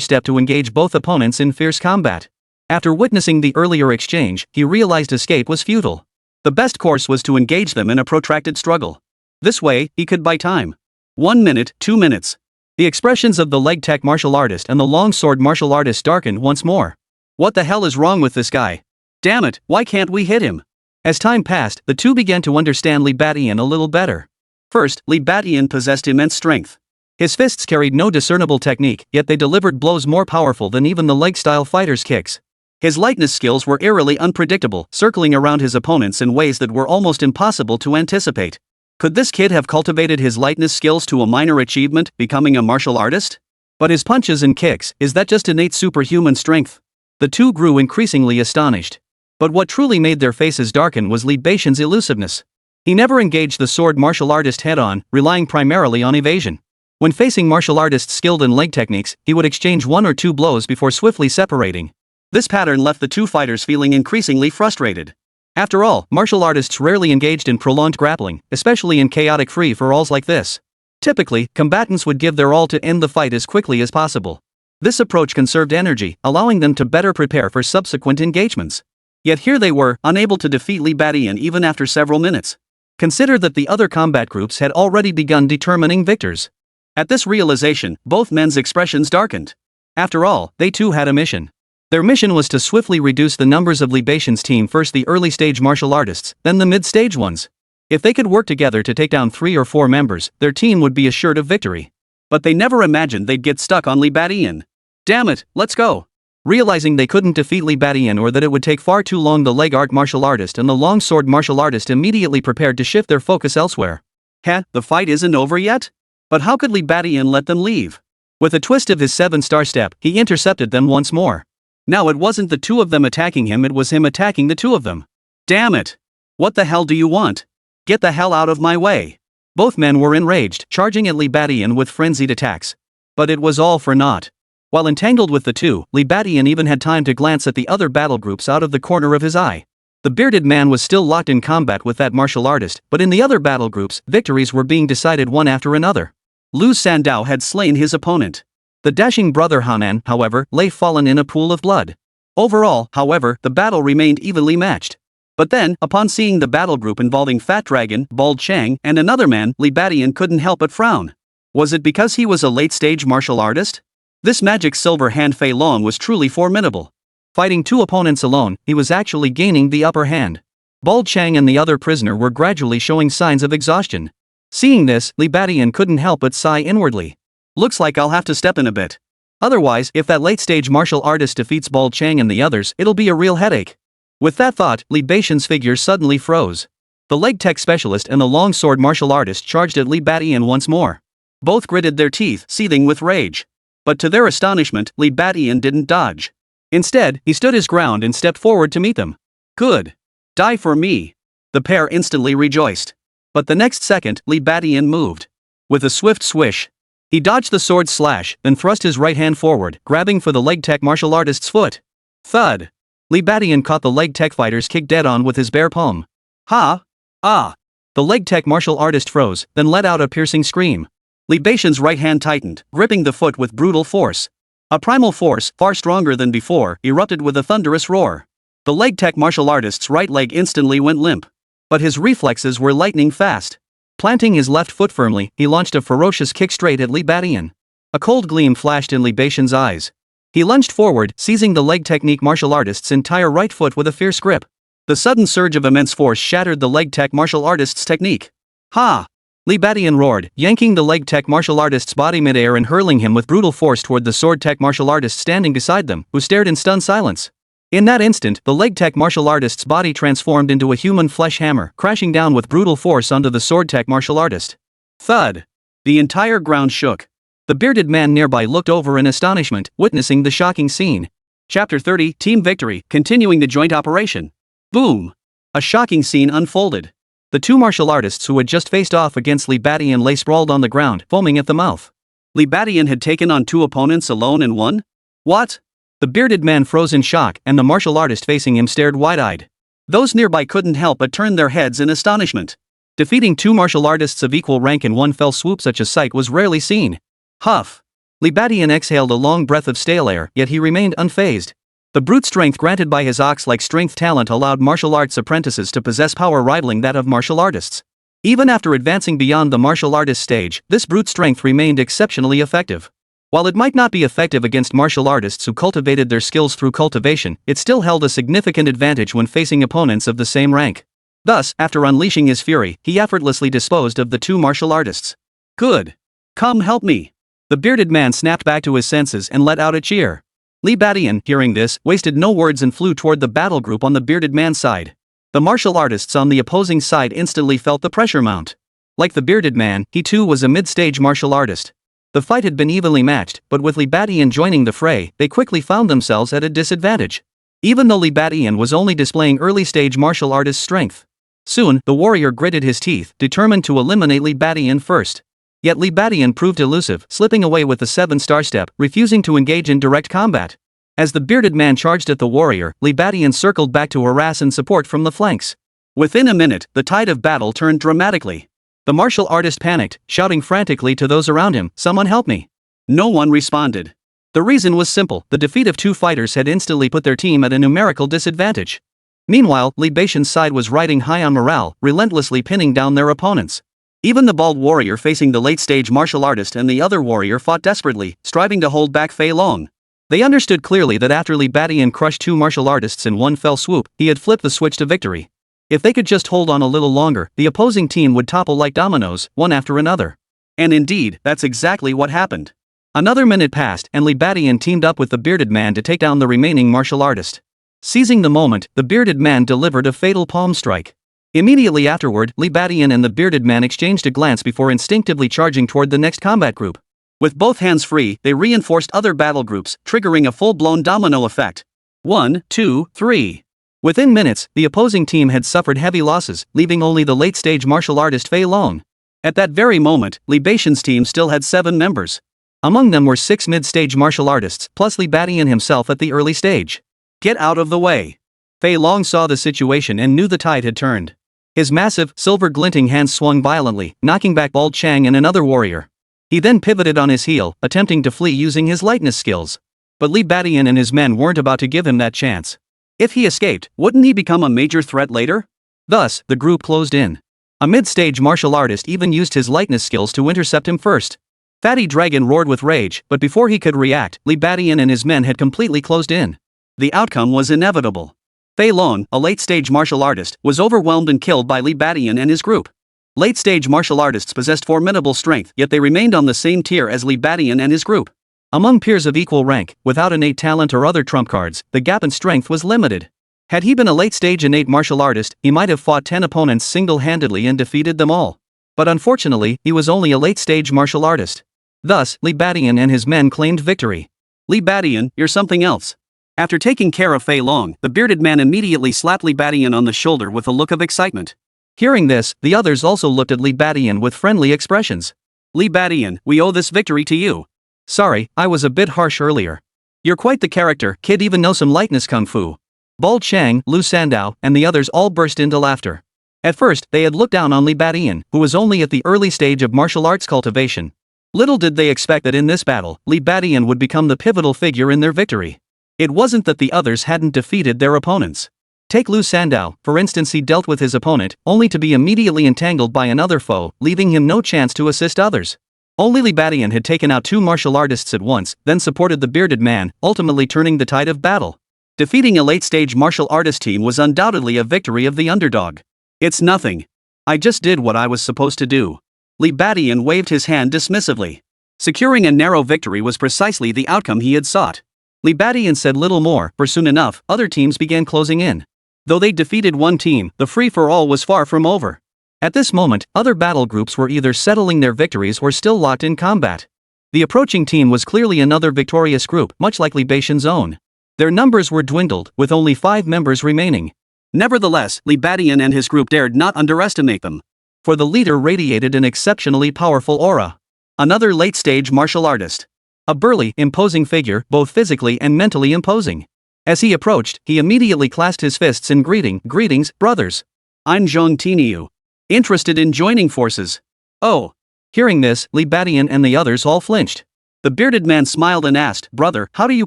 step to engage both opponents in fierce combat. After witnessing the earlier exchange, he realized escape was futile. The best course was to engage them in a protracted struggle. This way, he could buy time. 1 minute, 2 minutes. The expressions of the leg tech martial artist and the long sword martial artist darkened once more. What the hell is wrong with this guy? Damn it, why can't we hit him? As time passed, the two began to understand Li Batian a little better. First, Li Batian possessed immense strength. His fists carried no discernible technique, yet they delivered blows more powerful than even the leg-style fighter's kicks. His lightness skills were eerily unpredictable, circling around his opponents in ways that were almost impossible to anticipate. Could this kid have cultivated his lightness skills to a minor achievement, becoming a martial artist? But his punches and kicks, is that just innate superhuman strength? The two grew increasingly astonished. But what truly made their faces darken was Li Batian's elusiveness. He never engaged the sword martial artist head-on, relying primarily on evasion. When facing martial artists skilled in leg techniques, he would exchange 1 or 2 blows before swiftly separating. This pattern left the two fighters feeling increasingly frustrated. After all, martial artists rarely engaged in prolonged grappling, especially in chaotic free-for-alls like this. Typically, combatants would give their all to end the fight as quickly as possible. This approach conserved energy, allowing them to better prepare for subsequent engagements. Yet here they were, unable to defeat Li Batian even after several minutes. Consider that the other combat groups had already begun determining victors. At this realization, both men's expressions darkened. After all, they too had a mission. Their mission was to swiftly reduce the numbers of Li Batian's team, first the early-stage martial artists, then the mid-stage ones. If they could work together to take down 3 or 4 members, their team would be assured of victory. But they never imagined they'd get stuck on Li Batian. Damn it, let's go. Realizing they couldn't defeat Li Batian or that it would take far too long, the leg art martial artist and the long sword martial artist immediately prepared to shift their focus elsewhere. The fight isn't over yet? But how could Li Batian let them leave? With a twist of his 7-star step, he intercepted them once more. Now it wasn't the two of them attacking him, it was him attacking the two of them. Damn it! What the hell do you want? Get the hell out of my way! Both men were enraged, charging at Li Batian with frenzied attacks. But it was all for naught. While entangled with the two, Li Batian even had time to glance at the other battle groups out of the corner of his eye. The bearded man was still locked in combat with that martial artist, but in the other battle groups, victories were being decided one after another. Lu Sandao had slain his opponent. The dashing brother Hanan, however, lay fallen in a pool of blood. Overall, however, the battle remained evenly matched. But then, upon seeing the battle group involving Fat Dragon, Bald Chang, and another man, Li Batian couldn't help but frown. Was it because he was a late-stage martial artist? This magic silver hand Fei Long was truly formidable. Fighting 2 opponents alone, he was actually gaining the upper hand. Bald Chang and the other prisoner were gradually showing signs of exhaustion. Seeing this, Li Batian couldn't help but sigh inwardly. Looks like I'll have to step in a bit. Otherwise, if that late-stage martial artist defeats Bald Chang and the others, it'll be a real headache. With that thought, Li Batian's figure suddenly froze. The leg tech specialist and the long sword martial artist charged at Li Batian once more. Both gritted their teeth, seething with rage. But to their astonishment, Li Batian didn't dodge. Instead, he stood his ground and stepped forward to meet them. Good. Die for me. The pair instantly rejoiced. But the next second, Li Batian moved. With a swift swish, he dodged the sword's slash, then thrust his right hand forward, grabbing for the leg tech martial artist's foot. Thud. Li Batian caught the leg tech fighter's kick dead on with his bare palm. Ha! Ah! The leg tech martial artist froze, then let out a piercing scream. Li Batian's right hand tightened, gripping the foot with brutal force. A primal force, far stronger than before, erupted with a thunderous roar. The leg tech martial artist's right leg instantly went limp. But his reflexes were lightning fast. Planting his left foot firmly, he launched a ferocious kick straight at Li Batian. A cold gleam flashed in Li Batian's eyes. He lunged forward, seizing the leg technique martial artist's entire right foot with a fierce grip. The sudden surge of immense force shattered the leg tech martial artist's technique. Ha! Li Badian roared, yanking the leg tech martial artist's body midair and hurling him with brutal force toward the sword tech martial artist standing beside them, who stared in stunned silence. In that instant, the leg tech martial artist's body transformed into a human flesh hammer, crashing down with brutal force onto the sword tech martial artist. Thud! The entire ground shook. The bearded man nearby looked over in astonishment, witnessing the shocking scene. Chapter 30, Team Victory, continuing the joint operation. Boom! A shocking scene unfolded. The two martial artists who had just faced off against Li Badian lay sprawled on the ground, foaming at the mouth. Li Badian had taken on two opponents alone and won? What? The bearded man froze in shock, and the martial artist facing him stared wide-eyed. Those nearby couldn't help but turn their heads in astonishment. Defeating two martial artists of equal rank in one fell swoop, such a sight was rarely seen. Huff! Li Badian exhaled a long breath of stale air, yet he remained unfazed. The brute strength granted by his ox-like strength talent allowed martial arts apprentices to possess power rivaling that of martial artists. Even after advancing beyond the martial artist stage, this brute strength remained exceptionally effective. While it might not be effective against martial artists who cultivated their skills through cultivation, it still held a significant advantage when facing opponents of the same rank. Thus, after unleashing his fury, he effortlessly disposed of the two martial artists. Good. Come help me. The bearded man snapped back to his senses and let out a cheer. Li Badian, hearing this, wasted no words and flew toward the battle group on the bearded man's side. The martial artists on the opposing side instantly felt the pressure mount. Like the bearded man, he too was a mid-stage martial artist. The fight had been evenly matched, but with Li Badian joining the fray, they quickly found themselves at a disadvantage. Even though Li Badian was only displaying early-stage martial artist strength. Soon, the warrior gritted his teeth, determined to eliminate Li Badian first. Yet Li Badian proved elusive, slipping away with the 7-star step, refusing to engage in direct combat. As the bearded man charged at the warrior, Li Badian circled back to harass and support from the flanks. Within a minute, the tide of battle turned dramatically. The martial artist panicked, shouting frantically to those around him, "Someone help me!" No one responded. The reason was simple: the defeat of two fighters had instantly put their team at a numerical disadvantage. Meanwhile, Li Badian's side was riding high on morale, relentlessly pinning down their opponents. Even the bald warrior facing the late-stage martial artist and the other warrior fought desperately, striving to hold back Fei Long. They understood clearly that after Li Badian crushed two martial artists in one fell swoop, he had flipped the switch to victory. If they could just hold on a little longer, the opposing team would topple like dominoes, one after another. And indeed, that's exactly what happened. Another minute passed, and Li Badian teamed up with the bearded man to take down the remaining martial artist. Seizing the moment, the bearded man delivered a fatal palm strike. Immediately afterward, Li Badian and the bearded man exchanged a glance before instinctively charging toward the next combat group. With both hands free, they reinforced other battle groups, triggering a full-blown domino effect. 1, 2, 3. Within minutes, the opposing team had suffered heavy losses, leaving only the late-stage martial artist Fei Long. At that very moment, Li Badian's team still had 7 members. Among them were 6 mid-stage martial artists, plus Li Badian himself at the early stage. Get out of the way. Fei Long saw the situation and knew the tide had turned. His massive, silver-glinting hands swung violently, knocking back Bald Chang and another warrior. He then pivoted on his heel, attempting to flee using his lightness skills. But Li Badian and his men weren't about to give him that chance. If he escaped, wouldn't he become a major threat later? Thus, the group closed in. A mid-stage martial artist even used his lightness skills to intercept him first. Fatty Dragon roared with rage, but before he could react, Li Badian and his men had completely closed in. The outcome was inevitable. Fei Long, a late-stage martial artist, was overwhelmed and killed by Li Badian and his group. Late-stage martial artists possessed formidable strength, yet they remained on the same tier as Li Badian and his group. Among peers of equal rank, without innate talent or other trump cards, the gap in strength was limited. Had he been a late-stage innate martial artist, he might have fought 10 opponents single-handedly and defeated them all. But unfortunately, he was only a late-stage martial artist. Thus, Li Badian and his men claimed victory. Li Badian, you're something else. After taking care of Fei Long, the bearded man immediately slapped Li Badian on the shoulder with a look of excitement. Hearing this, the others also looked at Li Badian with friendly expressions. Li Badian, we owe this victory to you. Sorry, I was a bit harsh earlier. You're quite the character, kid, even know some lightness kung fu. Bald Chang, Lu Sandao, and the others all burst into laughter. At first, they had looked down on Li Badian, who was only at the early stage of martial arts cultivation. Little did they expect that in this battle, Li Badian would become the pivotal figure in their victory. It wasn't that the others hadn't defeated their opponents. Take Lu Sandao, for instance. He dealt with his opponent, only to be immediately entangled by another foe, leaving him no chance to assist others. Only Li Badian had taken out 2 martial artists at once, then supported the bearded man, ultimately turning the tide of battle. Defeating a late-stage martial artist team was undoubtedly a victory of the underdog. It's nothing. I just did what I was supposed to do. Li Badian waved his hand dismissively. Securing a narrow victory was precisely the outcome he had sought. Li Badian said little more, for soon enough, other teams began closing in. Though they defeated one team, the free-for-all was far from over. At this moment, other battle groups were either settling their victories or still locked in combat. The approaching team was clearly another victorious group, much like Li Badian's own. Their numbers were dwindled, with only 5 members remaining. Nevertheless, Li Badian and his group dared not underestimate them. For the leader radiated an exceptionally powerful aura. Another late-stage martial artist. A burly, imposing figure, both physically and mentally imposing. As he approached, he immediately clasped his fists in greetings, brothers. I'm Zhang Tiniu. Interested in joining forces? Oh. Hearing this, Li Badian and the others all flinched. The bearded man smiled and asked, brother, how do you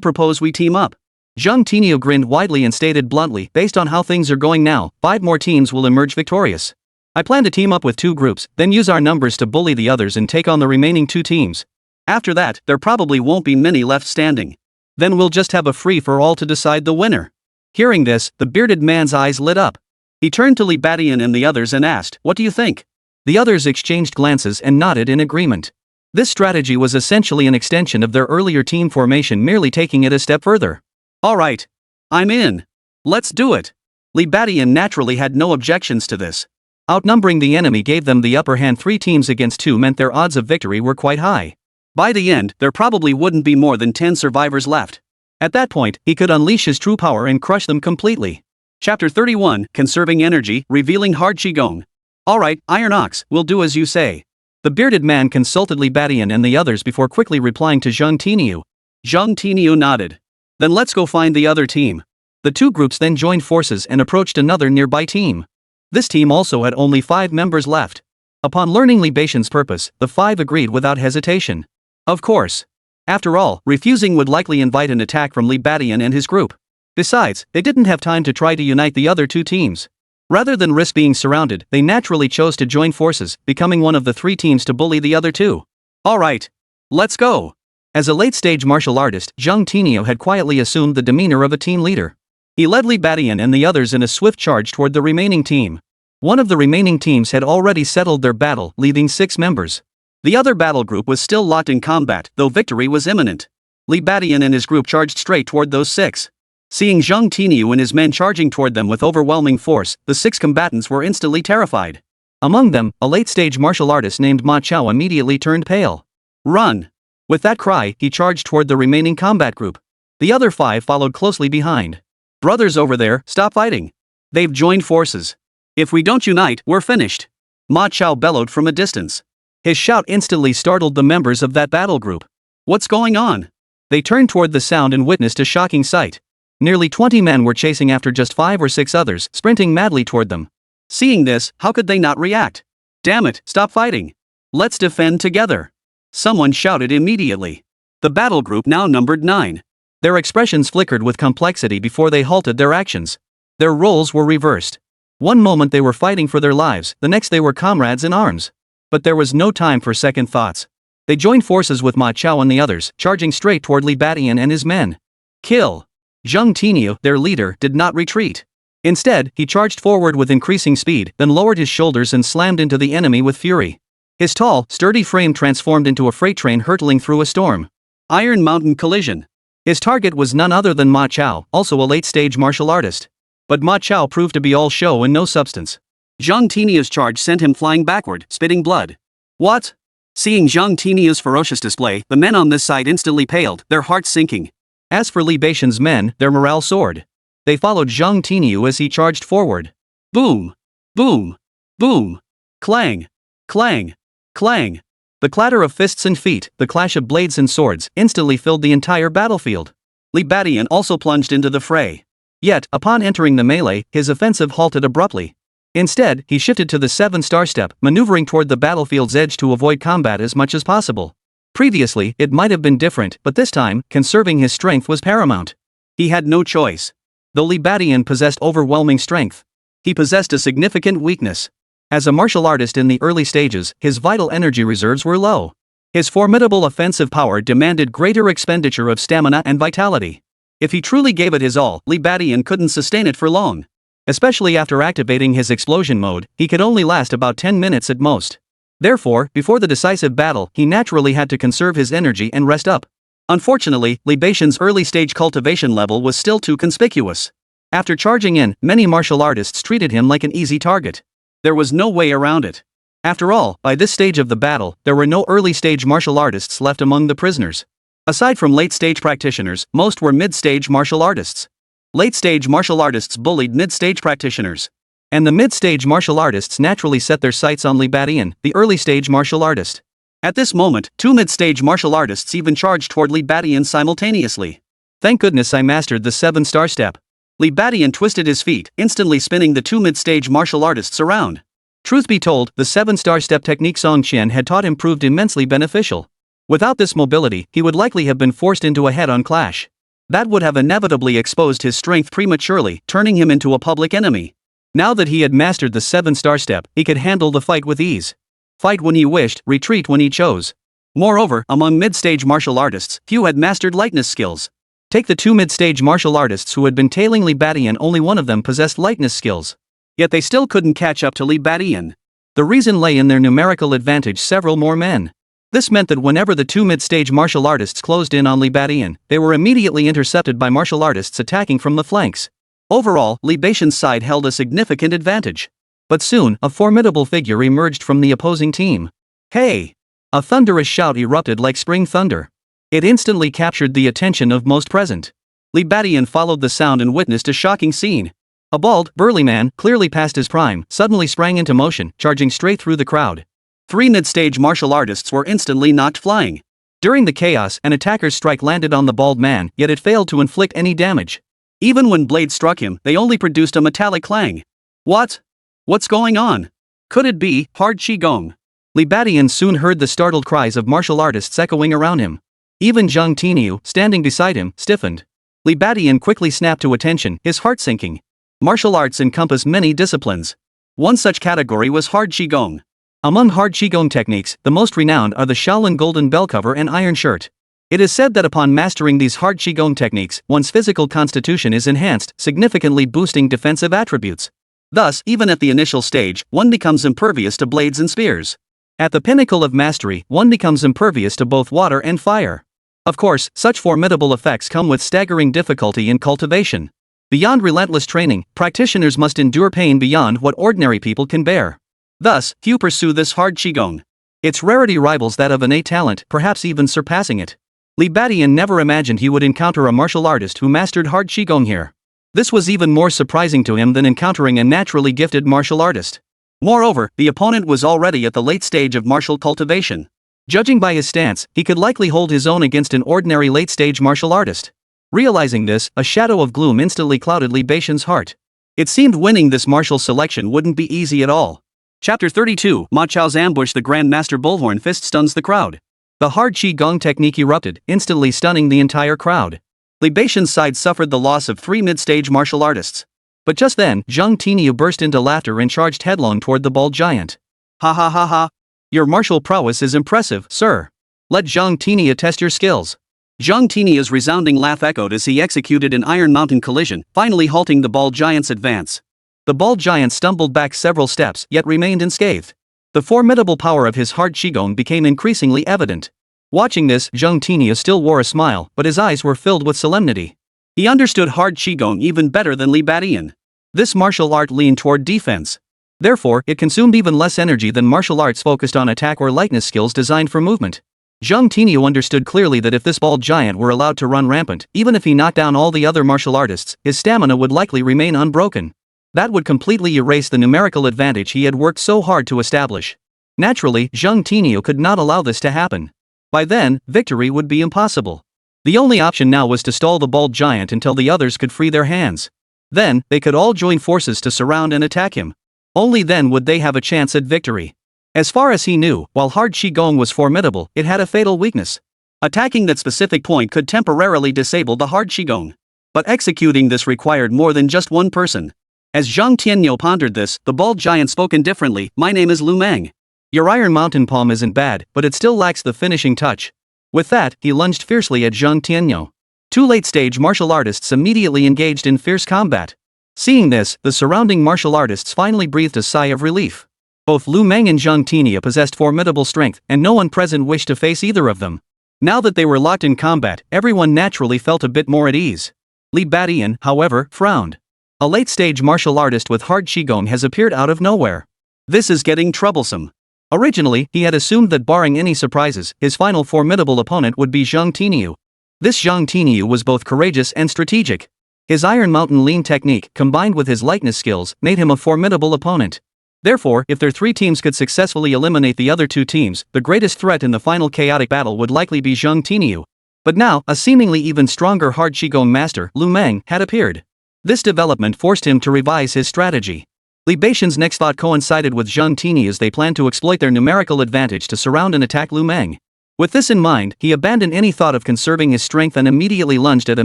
propose we team up? Zhang Tiniu grinned widely and stated bluntly, based on how things are going now, 5 more teams will emerge victorious. I plan to team up with 2 groups, then use our numbers to bully the others and take on the remaining 2 teams. After that, there probably won't be many left standing. Then we'll just have a free-for-all to decide the winner. Hearing this, the bearded man's eyes lit up. He turned to Li Badian and the others and asked, what do you think? The others exchanged glances and nodded in agreement. This strategy was essentially an extension of their earlier team formation, merely taking it a step further. All right. I'm in. Let's do it. Li Badian naturally had no objections to this. Outnumbering the enemy gave them the upper hand. 3 teams against 2 meant their odds of victory were quite high. By the end, there probably wouldn't be more than 10 survivors left. At that point, he could unleash his true power and crush them completely. Chapter 31, Conserving Energy, Revealing Hard Qigong. Alright, Iron Ox, we'll do as you say. The bearded man consulted Li Badian and the others before quickly replying to Zhang Tiniu. Zhang Tiniu nodded. Then let's go find the other team. The 2 groups then joined forces and approached another nearby team. This team also had only 5 members left. Upon learning Li Badian's purpose, the 5 agreed without hesitation. Of course. After all, refusing would likely invite an attack from Li Badian and his group. Besides, they didn't have time to try to unite the other 2 teams. Rather than risk being surrounded, they naturally chose to join forces, becoming one of the 3 teams to bully the other 2. Alright. Let's go. As a late-stage martial artist, Zhang Tiniu had quietly assumed the demeanor of a team leader. He led Li Badian and the others in a swift charge toward the remaining team. One of the remaining teams had already settled their battle, leaving 6 members. The other battle group was still locked in combat, though victory was imminent. Li Badian and his group charged straight toward those 6. Seeing Zhang Tiniu and his men charging toward them with overwhelming force, the 6 combatants were instantly terrified. Among them, a late-stage martial artist named Ma Chao immediately turned pale. Run! With that cry, he charged toward the remaining combat group. The other 5 followed closely behind. Brothers over there, stop fighting. They've joined forces. If we don't unite, we're finished. Ma Chao bellowed from a distance. His shout instantly startled the members of that battle group. What's going on? They turned toward the sound and witnessed a shocking sight. Nearly 20 men were chasing after just 5 or 6 others, sprinting madly toward them. Seeing this, how could they not react? Damn it, stop fighting. Let's defend together. Someone shouted immediately. The battle group now numbered 9. Their expressions flickered with complexity before they halted their actions. Their roles were reversed. One moment they were fighting for their lives, the next they were comrades in arms. But there was no time for second thoughts. They joined forces with Ma Chao and the others, charging straight toward Li Badian and his men. Kill! Zhang Tiniu, their leader, did not retreat. Instead, he charged forward with increasing speed, then lowered his shoulders and slammed into the enemy with fury. His tall, sturdy frame transformed into a freight train hurtling through a storm. Iron Mountain collision. His target was none other than Ma Chao, also a late-stage martial artist. But Ma Chao proved to be all show and no substance. Zhang Tiniu's charge sent him flying backward, spitting blood. What? Seeing Zhang Tiniu's ferocious display, the men on this side instantly paled, their hearts sinking. As for Li Badian's men, their morale soared. They followed Zhang Tiniu as he charged forward. Boom! Boom! Boom! Clang! Clang! Clang! The clatter of fists and feet, the clash of blades and swords, instantly filled the entire battlefield. Li Badian also plunged into the fray. Yet, upon entering the melee, his offensive halted abruptly. Instead, he shifted to the 7-star step, maneuvering toward the battlefield's edge to avoid combat as much as possible. Previously, it might have been different, but this time, conserving his strength was paramount. He had no choice. Though Li Badian possessed overwhelming strength, he possessed a significant weakness. As a martial artist in the early stages, his vital energy reserves were low. His formidable offensive power demanded greater expenditure of stamina and vitality. If he truly gave it his all, Li Badian couldn't sustain it for long. Especially after activating his explosion mode, he could only last about 10 minutes at most. Therefore, before the decisive battle, he naturally had to conserve his energy and rest up. Unfortunately, Li Badian's early-stage cultivation level was still too conspicuous. After charging in, many martial artists treated him like an easy target. There was no way around it. After all, by this stage of the battle, there were no early-stage martial artists left among the prisoners. Aside from late-stage practitioners, most were mid-stage martial artists. Late-stage martial artists bullied mid-stage practitioners. And the mid-stage martial artists naturally set their sights on Li Badian, the early-stage martial artist. At this moment, 2 mid-stage martial artists even charged toward Li Badian simultaneously. Thank goodness I mastered the 7-star step. Li Badian twisted his feet, instantly spinning the 2 mid-stage martial artists around. Truth be told, the 7-star step technique Song Qian had taught him proved immensely beneficial. Without this mobility, he would likely have been forced into a head-on clash. That would have inevitably exposed his strength prematurely, turning him into a public enemy. Now that he had mastered the 7-star step, he could handle the fight with ease. Fight when he wished, retreat when he chose. Moreover, among mid-stage martial artists, few had mastered lightness skills. Take the 2 mid-stage martial artists who had been tailing Li Badian, only one of them possessed lightness skills. Yet they still couldn't catch up to Li Badian. The reason lay in their numerical advantage several more men. This meant that whenever the 2 mid-stage martial artists closed in on Li Badian, they were immediately intercepted by martial artists attacking from the flanks. Overall, Li Badian's side held a significant advantage. But soon, a formidable figure emerged from the opposing team. "Hey!" A thunderous shout erupted like spring thunder. It instantly captured the attention of most present. Li Badian followed the sound and witnessed a shocking scene. A bald, burly man, clearly past his prime, suddenly sprang into motion, charging straight through the crowd. 3 mid-stage martial artists were instantly knocked flying. During the chaos, an attacker's strike landed on the bald man, yet it failed to inflict any damage. Even when blades struck him, they only produced a metallic clang. What's going on? Could it be hard Qigong? Li Badian soon heard the startled cries of martial artists echoing around him. Even Zhang Tiniu, standing beside him, stiffened. Li Badian quickly snapped to attention, his heart sinking. Martial arts encompass many disciplines. One such category was hard Qigong. Among hard Qigong techniques, the most renowned are the Shaolin Golden Bell Cover and Iron Shirt. It is said that upon mastering these hard Qigong techniques, one's physical constitution is enhanced, significantly boosting defensive attributes. Thus, even at the initial stage, one becomes impervious to blades and spears. At the pinnacle of mastery, one becomes impervious to both water and fire. Of course, such formidable effects come with staggering difficulty in cultivation. Beyond relentless training, practitioners must endure pain beyond what ordinary people can bear. Thus, few pursue this hard Qigong. Its rarity rivals that of innate talent, perhaps even surpassing it. Li Badian never imagined he would encounter a martial artist who mastered hard Qigong here. This was even more surprising to him than encountering a naturally gifted martial artist. Moreover, the opponent was already at the late stage of martial cultivation. Judging by his stance, he could likely hold his own against an ordinary late-stage martial artist. Realizing this, a shadow of gloom instantly clouded Li Badian's heart. It seemed winning this martial selection wouldn't be easy at all. Chapter 32, Ma Chao's ambush. The Grand Master Bullhorn Fist stuns the crowd. The hard Qi-Gong technique erupted, instantly stunning the entire crowd. Li Badian's side suffered the loss of 3 mid-stage martial artists. But just then, Zhang Tiniu burst into laughter and charged headlong toward the bald giant. "Ha ha ha ha! Your martial prowess is impressive, sir. Let Zhang Tiniu test your skills." Zhang Tiniu's resounding laugh echoed as he executed an Iron Mountain collision, finally halting the bald giant's advance. The bald giant stumbled back several steps, yet remained unscathed. The formidable power of his hard Qigong became increasingly evident. Watching this, Zhang Tiniu still wore a smile, but his eyes were filled with solemnity. He understood hard Qigong even better than Li Badian. This martial art leaned toward defense. Therefore, it consumed even less energy than martial arts focused on attack or lightness skills designed for movement. Zhang Tiniu understood clearly that if this bald giant were allowed to run rampant, even if he knocked down all the other martial artists, his stamina would likely remain unbroken. That would completely erase the numerical advantage he had worked so hard to establish. Naturally, Zhang Tiniu could not allow this to happen. By then, victory would be impossible. The only option now was to stall the bald giant until the others could free their hands. Then, they could all join forces to surround and attack him. Only then would they have a chance at victory. As far as he knew, while hard Qigong was formidable, it had a fatal weakness. Attacking that specific point could temporarily disable the hard Qigong. But executing this required more than just one person. As Zhang Tianyo pondered this, the bald giant spoke indifferently, "My name is Lu Meng. Your Iron Mountain palm isn't bad, but it still lacks the finishing touch. With that, he lunged fiercely at Zhang Tianyo. Two late-stage martial artists immediately engaged in fierce combat. Seeing this, the surrounding martial artists finally breathed a sigh of relief. Both Lu Meng and Zhang Tianyo possessed formidable strength, and no one present wished to face either of them. Now that they were locked in combat, everyone naturally felt a bit more at ease. Li Badian, however, frowned. A late-stage martial artist with hard qigong has appeared out of nowhere. This is getting troublesome. Originally, he had assumed that barring any surprises, his final formidable opponent would be Zhang Tianyo. This Zhang Tianyo was both courageous and strategic. His Iron Mountain lean technique, combined with his lightness skills, made him a formidable opponent. Therefore, if their three teams could successfully eliminate the other two teams, the greatest threat in the final chaotic battle would likely be Zhang Tianyo. But now, a seemingly even stronger hard qigong master, Lu Meng, had appeared. This development forced him to revise his strategy. Li Beixian's next thought coincided with Zhang Tianyo as they planned to exploit their numerical advantage to surround and attack Lu Meng. With this in mind, he abandoned any thought of conserving his strength and immediately lunged at a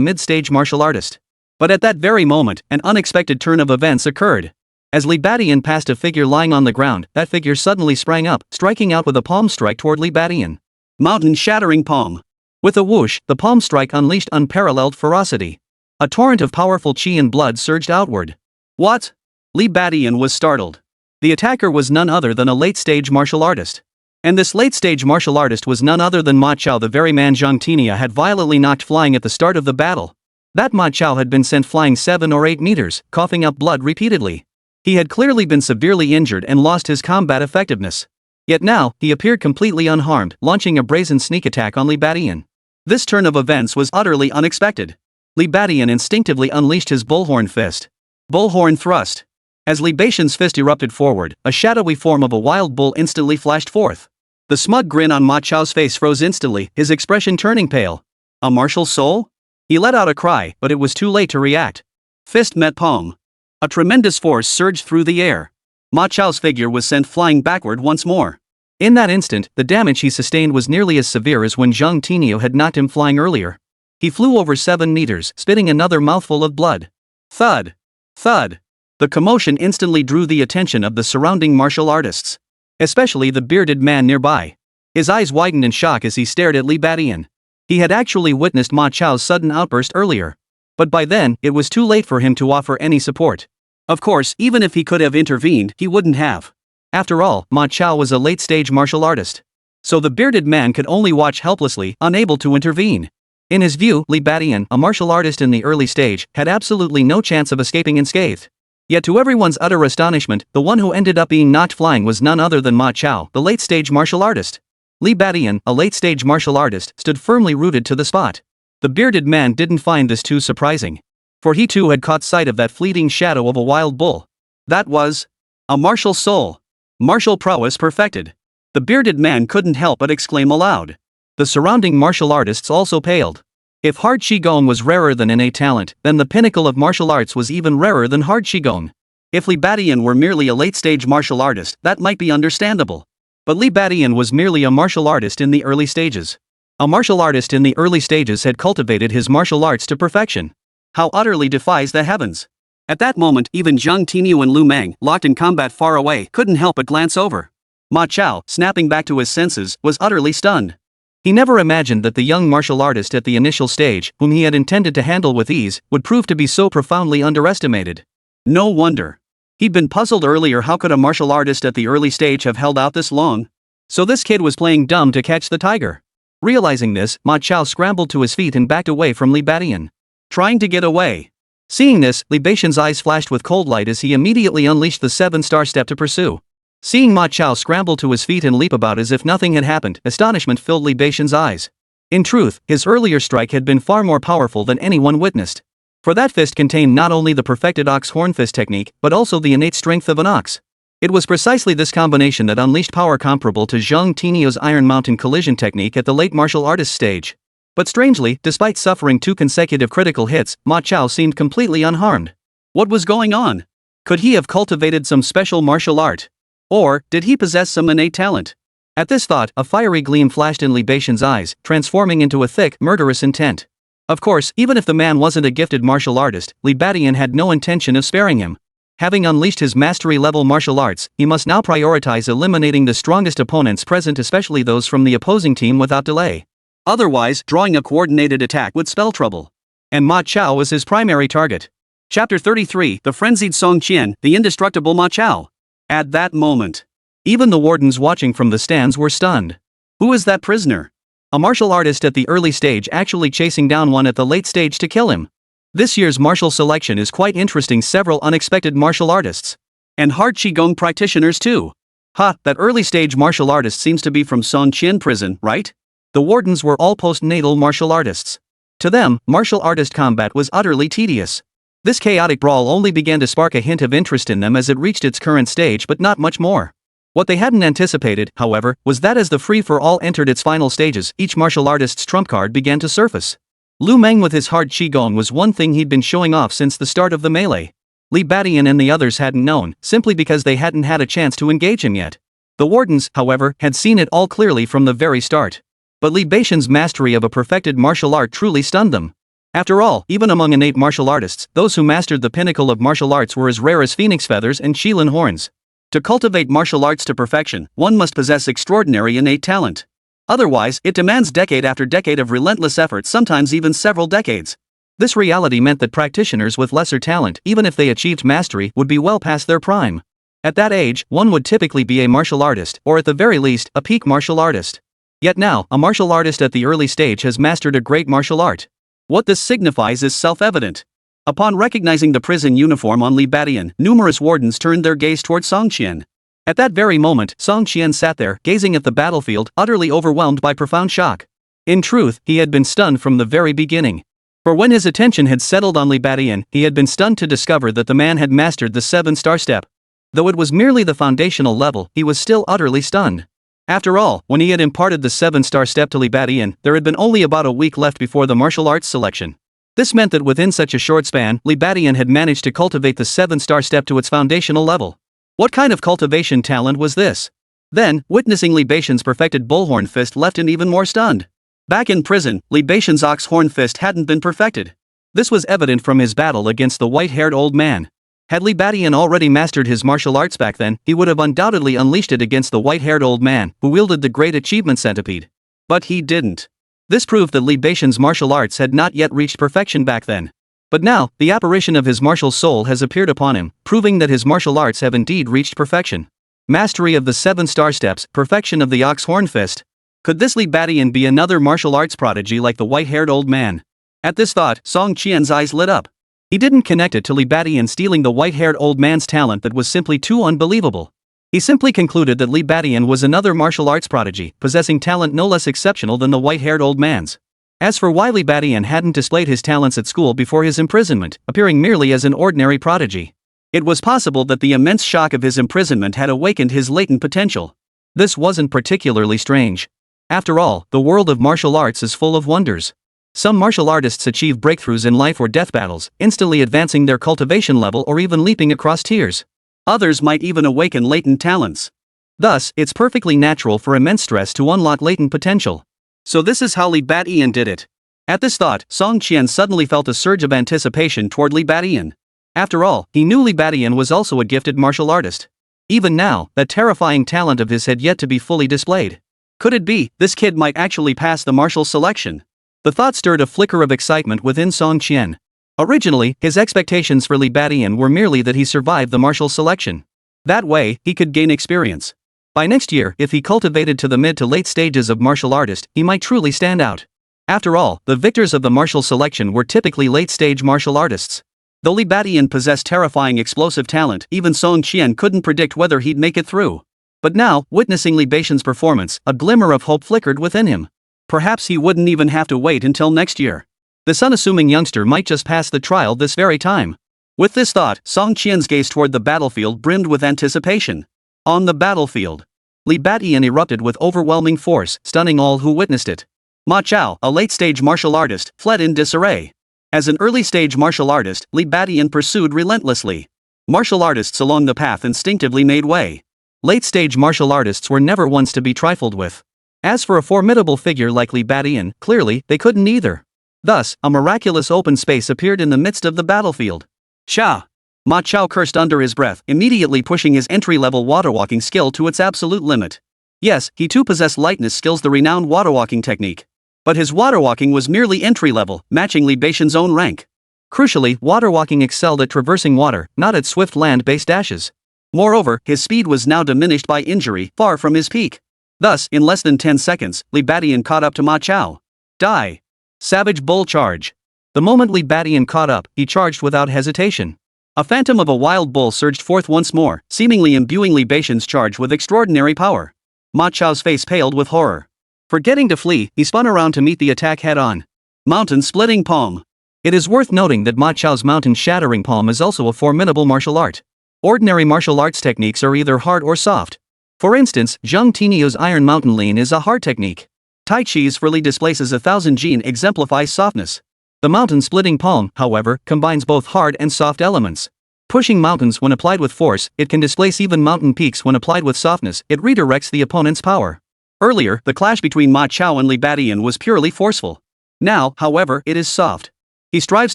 mid-stage martial artist. But at that very moment, an unexpected turn of events occurred. As Li Badian passed a figure lying on the ground, that figure suddenly sprang up, striking out with a palm strike toward Li Badian. Mountain-shattering palm. With a whoosh, the palm strike unleashed unparalleled ferocity. A torrent of powerful qi and blood surged outward. What? Li Badian was startled. The attacker was none other than a late-stage martial artist. And this late-stage martial artist was none other than Ma Chao, the very man Zhang Tianyo had violently knocked flying at the start of the battle. That Ma Chao had been sent flying 7 or 8 meters, coughing up blood repeatedly. He had clearly been severely injured and lost his combat effectiveness. Yet now, he appeared completely unharmed, launching a brazen sneak attack on Li Badian. This turn of events was utterly unexpected. Li Badian instinctively unleashed his bullhorn fist. Bullhorn thrust. As Li Beixian's fist erupted forward, a shadowy form of a wild bull instantly flashed forth. The smug grin on Ma Chao's face froze instantly, his expression turning pale. A martial soul? He let out a cry, but it was too late to react. Fist met palm. A tremendous force surged through the air. Ma Chao's figure was sent flying backward once more. In that instant, the damage he sustained was nearly as severe as when Zhang Tianyo had knocked him flying earlier. He flew over 7 meters, spitting another mouthful of blood. Thud! Thud! The commotion instantly drew the attention of the surrounding martial artists. Especially the bearded man nearby. His eyes widened in shock as he stared at Li Badian. He had actually witnessed Ma Chao's sudden outburst earlier. But by then, it was too late for him to offer any support. Of course, even if he could have intervened, he wouldn't have. After all, Ma Chao was a late-stage martial artist. So the bearded man could only watch helplessly, unable to intervene. In his view, Li Badian, a martial artist in the early stage, had absolutely no chance of escaping unscathed. Yet to everyone's utter astonishment, the one who ended up being knocked flying was none other than Ma Chao, the late-stage martial artist. Li Badian, a late-stage martial artist, stood firmly rooted to the spot. The bearded man didn't find this too surprising. For he too had caught sight of that fleeting shadow of a wild bull. That was a martial soul. Martial prowess perfected. The bearded man couldn't help but exclaim aloud. The surrounding martial artists also paled. If hard qigong was rarer than innate talent, then the pinnacle of martial arts was even rarer than hard qigong. If Li Badian were merely a late-stage martial artist, that might be understandable. But Li Badian was merely a martial artist in the early stages. A martial artist in the early stages had cultivated his martial arts to perfection. How utterly defies the heavens. At that moment, even Zhang Tianyo and Lu Meng, locked in combat far away, couldn't help but glance over. Ma Chao, snapping back to his senses, was utterly stunned. He never imagined that the young martial artist at the initial stage, whom he had intended to handle with ease, would prove to be so profoundly underestimated. No wonder. He'd been puzzled earlier, how could a martial artist at the early stage have held out this long? So this kid was playing dumb to catch the tiger. Realizing this, Ma Chao scrambled to his feet and backed away from Li Badian. Trying to get away. Seeing this, Li Beixian's eyes flashed with cold light as he immediately unleashed the 7-star step to pursue. Seeing Ma Chao scramble to his feet and leap about as if nothing had happened, astonishment filled Li Beixian's eyes. In truth, his earlier strike had been far more powerful than anyone witnessed. For that fist contained not only the perfected ox horn fist technique, but also the innate strength of an ox. It was precisely this combination that unleashed power comparable to Zhang Tianyo's Iron Mountain collision technique at the late martial artist stage. But strangely, despite suffering 2 consecutive critical hits, Ma Chao seemed completely unharmed. What was going on? Could he have cultivated some special martial art? Or, did he possess some innate talent? At this thought, a fiery gleam flashed in Li Beixian's eyes, transforming into a thick, murderous intent. Of course, even if the man wasn't a gifted martial artist, Li Badian had no intention of sparing him. Having unleashed his mastery-level martial arts, he must now prioritize eliminating the strongest opponents present, especially those from the opposing team, without delay. Otherwise, drawing a coordinated attack would spell trouble. And Ma Chao was his primary target. Chapter 33, The Frenzied Song Qian, the Indestructible Ma Chao. At that moment, even the wardens watching from the stands were stunned. Who is that prisoner? A martial artist at the early stage actually chasing down one at the late stage to kill him. This year's martial selection is quite interesting, several unexpected martial artists. And hard Qigong practitioners too. That early stage martial artist seems to be from Song Qian prison, right? The wardens were all postnatal martial artists. To them, martial artist combat was utterly tedious. This chaotic brawl only began to spark a hint of interest in them as it reached its current stage, but not much more. What they hadn't anticipated, however, was that as the free-for-all entered its final stages, each martial artist's trump card began to surface. Lu Meng with his hard Qigong was one thing he'd been showing off since the start of the melee. Li Badian and the others hadn't known, simply because they hadn't had a chance to engage him yet. The wardens, however, had seen it all clearly from the very start. But Li Beixian's mastery of a perfected martial art truly stunned them. After all, even among innate martial artists, those who mastered the pinnacle of martial arts were as rare as phoenix feathers and Qilin horns. To cultivate martial arts to perfection, one must possess extraordinary innate talent. Otherwise, it demands decade after decade of relentless effort, sometimes even several decades. This reality meant that practitioners with lesser talent, even if they achieved mastery, would be well past their prime. At that age, one would typically be a martial artist, or at the very least, a peak martial artist. Yet now, a martial artist at the early stage has mastered a great martial art. What this signifies is self-evident. Upon recognizing the prison uniform on Li Badian, numerous wardens turned their gaze toward Song Qian. At that very moment, Song Qian sat there, gazing at the battlefield, utterly overwhelmed by profound shock. In truth, he had been stunned from the very beginning. For when his attention had settled on Li Badian, he had been stunned to discover that the man had mastered the 7-star step. Though it was merely the foundational level, he was still utterly stunned. After all, when he had imparted the 7-star step to Li Badian, there had been only about a week left before the martial arts selection. This meant that within such a short span, Li Badian had managed to cultivate the 7-star step to its foundational level. What kind of cultivation talent was this? Then, witnessing Li Beixian's perfected bullhorn fist left him even more stunned. Back in prison, Li Beixian's ox horn fist hadn't been perfected. This was evident from his battle against the white-haired old man. Had Li Badian already mastered his martial arts back then, he would have undoubtedly unleashed it against the white-haired old man, who wielded the great achievement centipede. But he didn't. This proved that Li Beixian's martial arts had not yet reached perfection back then. But now, the apparition of his martial soul has appeared upon him, proving that his martial arts have indeed reached perfection. Mastery of the 7-star steps, perfection of the ox horn fist. Could this Li Badian be another martial arts prodigy like the white-haired old man? At this thought, Song Qian's eyes lit up. He didn't connect it to Li Badian stealing the white-haired old man's talent that was simply too unbelievable. He simply concluded that Li Badian was another martial arts prodigy, possessing talent no less exceptional than the white-haired old man's. As for why Li Badian hadn't displayed his talents at school before his imprisonment, appearing merely as an ordinary prodigy, it was possible that the immense shock of his imprisonment had awakened his latent potential. This wasn't particularly strange. After all, the world of martial arts is full of wonders. Some martial artists achieve breakthroughs in life or death battles, instantly advancing their cultivation level or even leaping across tiers. Others might even awaken latent talents. Thus, it's perfectly natural for immense stress to unlock latent potential. So this is how Li Badian did it. At this thought, Song Qian suddenly felt a surge of anticipation toward Li Badian. After all, he knew Li Badian was also a gifted martial artist. Even now, that terrifying talent of his had yet to be fully displayed. Could it be, this kid might actually pass the martial selection? The thought stirred a flicker of excitement within Song Qian. Originally, his expectations for Li Badian were merely that he survived the martial selection. That way, he could gain experience. By next year, if he cultivated to the mid to late stages of martial artist, he might truly stand out. After all, the victors of the martial selection were typically late-stage martial artists. Though Li Badian possessed terrifying explosive talent, even Song Qian couldn't predict whether he'd make it through. But now, witnessing Li Beixian's performance, a glimmer of hope flickered within him. Perhaps he wouldn't even have to wait until next year. This unassuming youngster might just pass the trial this very time. With this thought, Song Qian's gaze toward the battlefield brimmed with anticipation. On the battlefield, Li Badian erupted with overwhelming force, stunning all who witnessed it. Ma Chao, a late-stage martial artist, fled in disarray. As an early-stage martial artist, Li Badian pursued relentlessly. Martial artists along the path instinctively made way. Late-stage martial artists were never ones to be trifled with. As for a formidable figure like Li Badian, clearly, they couldn't either. Thus, a miraculous open space appeared in the midst of the battlefield. Sha! Ma Chao cursed under his breath, immediately pushing his entry-level waterwalking skill to its absolute limit. Yes, he too possessed lightness skills, the renowned waterwalking technique. But his waterwalking was merely entry-level, matching Li Beixian's own rank. Crucially, waterwalking excelled at traversing water, not at swift land-based dashes. Moreover, his speed was now diminished by injury, far from his peak. Thus, in less than 10 seconds, Li Beixian caught up to Ma Chao. Die! Savage Bull Charge. The moment Li Beixian caught up, he charged without hesitation. A phantom of a wild bull surged forth once more, seemingly imbuing Li Beixian's charge with extraordinary power. Ma Chao's face paled with horror. Forgetting to flee, he spun around to meet the attack head-on. Mountain-splitting palm. It is worth noting that Ma Chao's mountain-shattering palm is also a formidable martial art. Ordinary martial arts techniques are either hard or soft. For instance, Zhang Tinio's Iron Mountain Lean is a hard technique. Tai Chi's freely displaces 1,000 Jin exemplifies softness. The mountain-splitting palm, however, combines both hard and soft elements. Pushing mountains when applied with force, it can displace even mountain peaks when applied with softness, it redirects the opponent's power. Earlier, the clash between Ma Chao and Li Beixian was purely forceful. Now, however, it is soft. He strives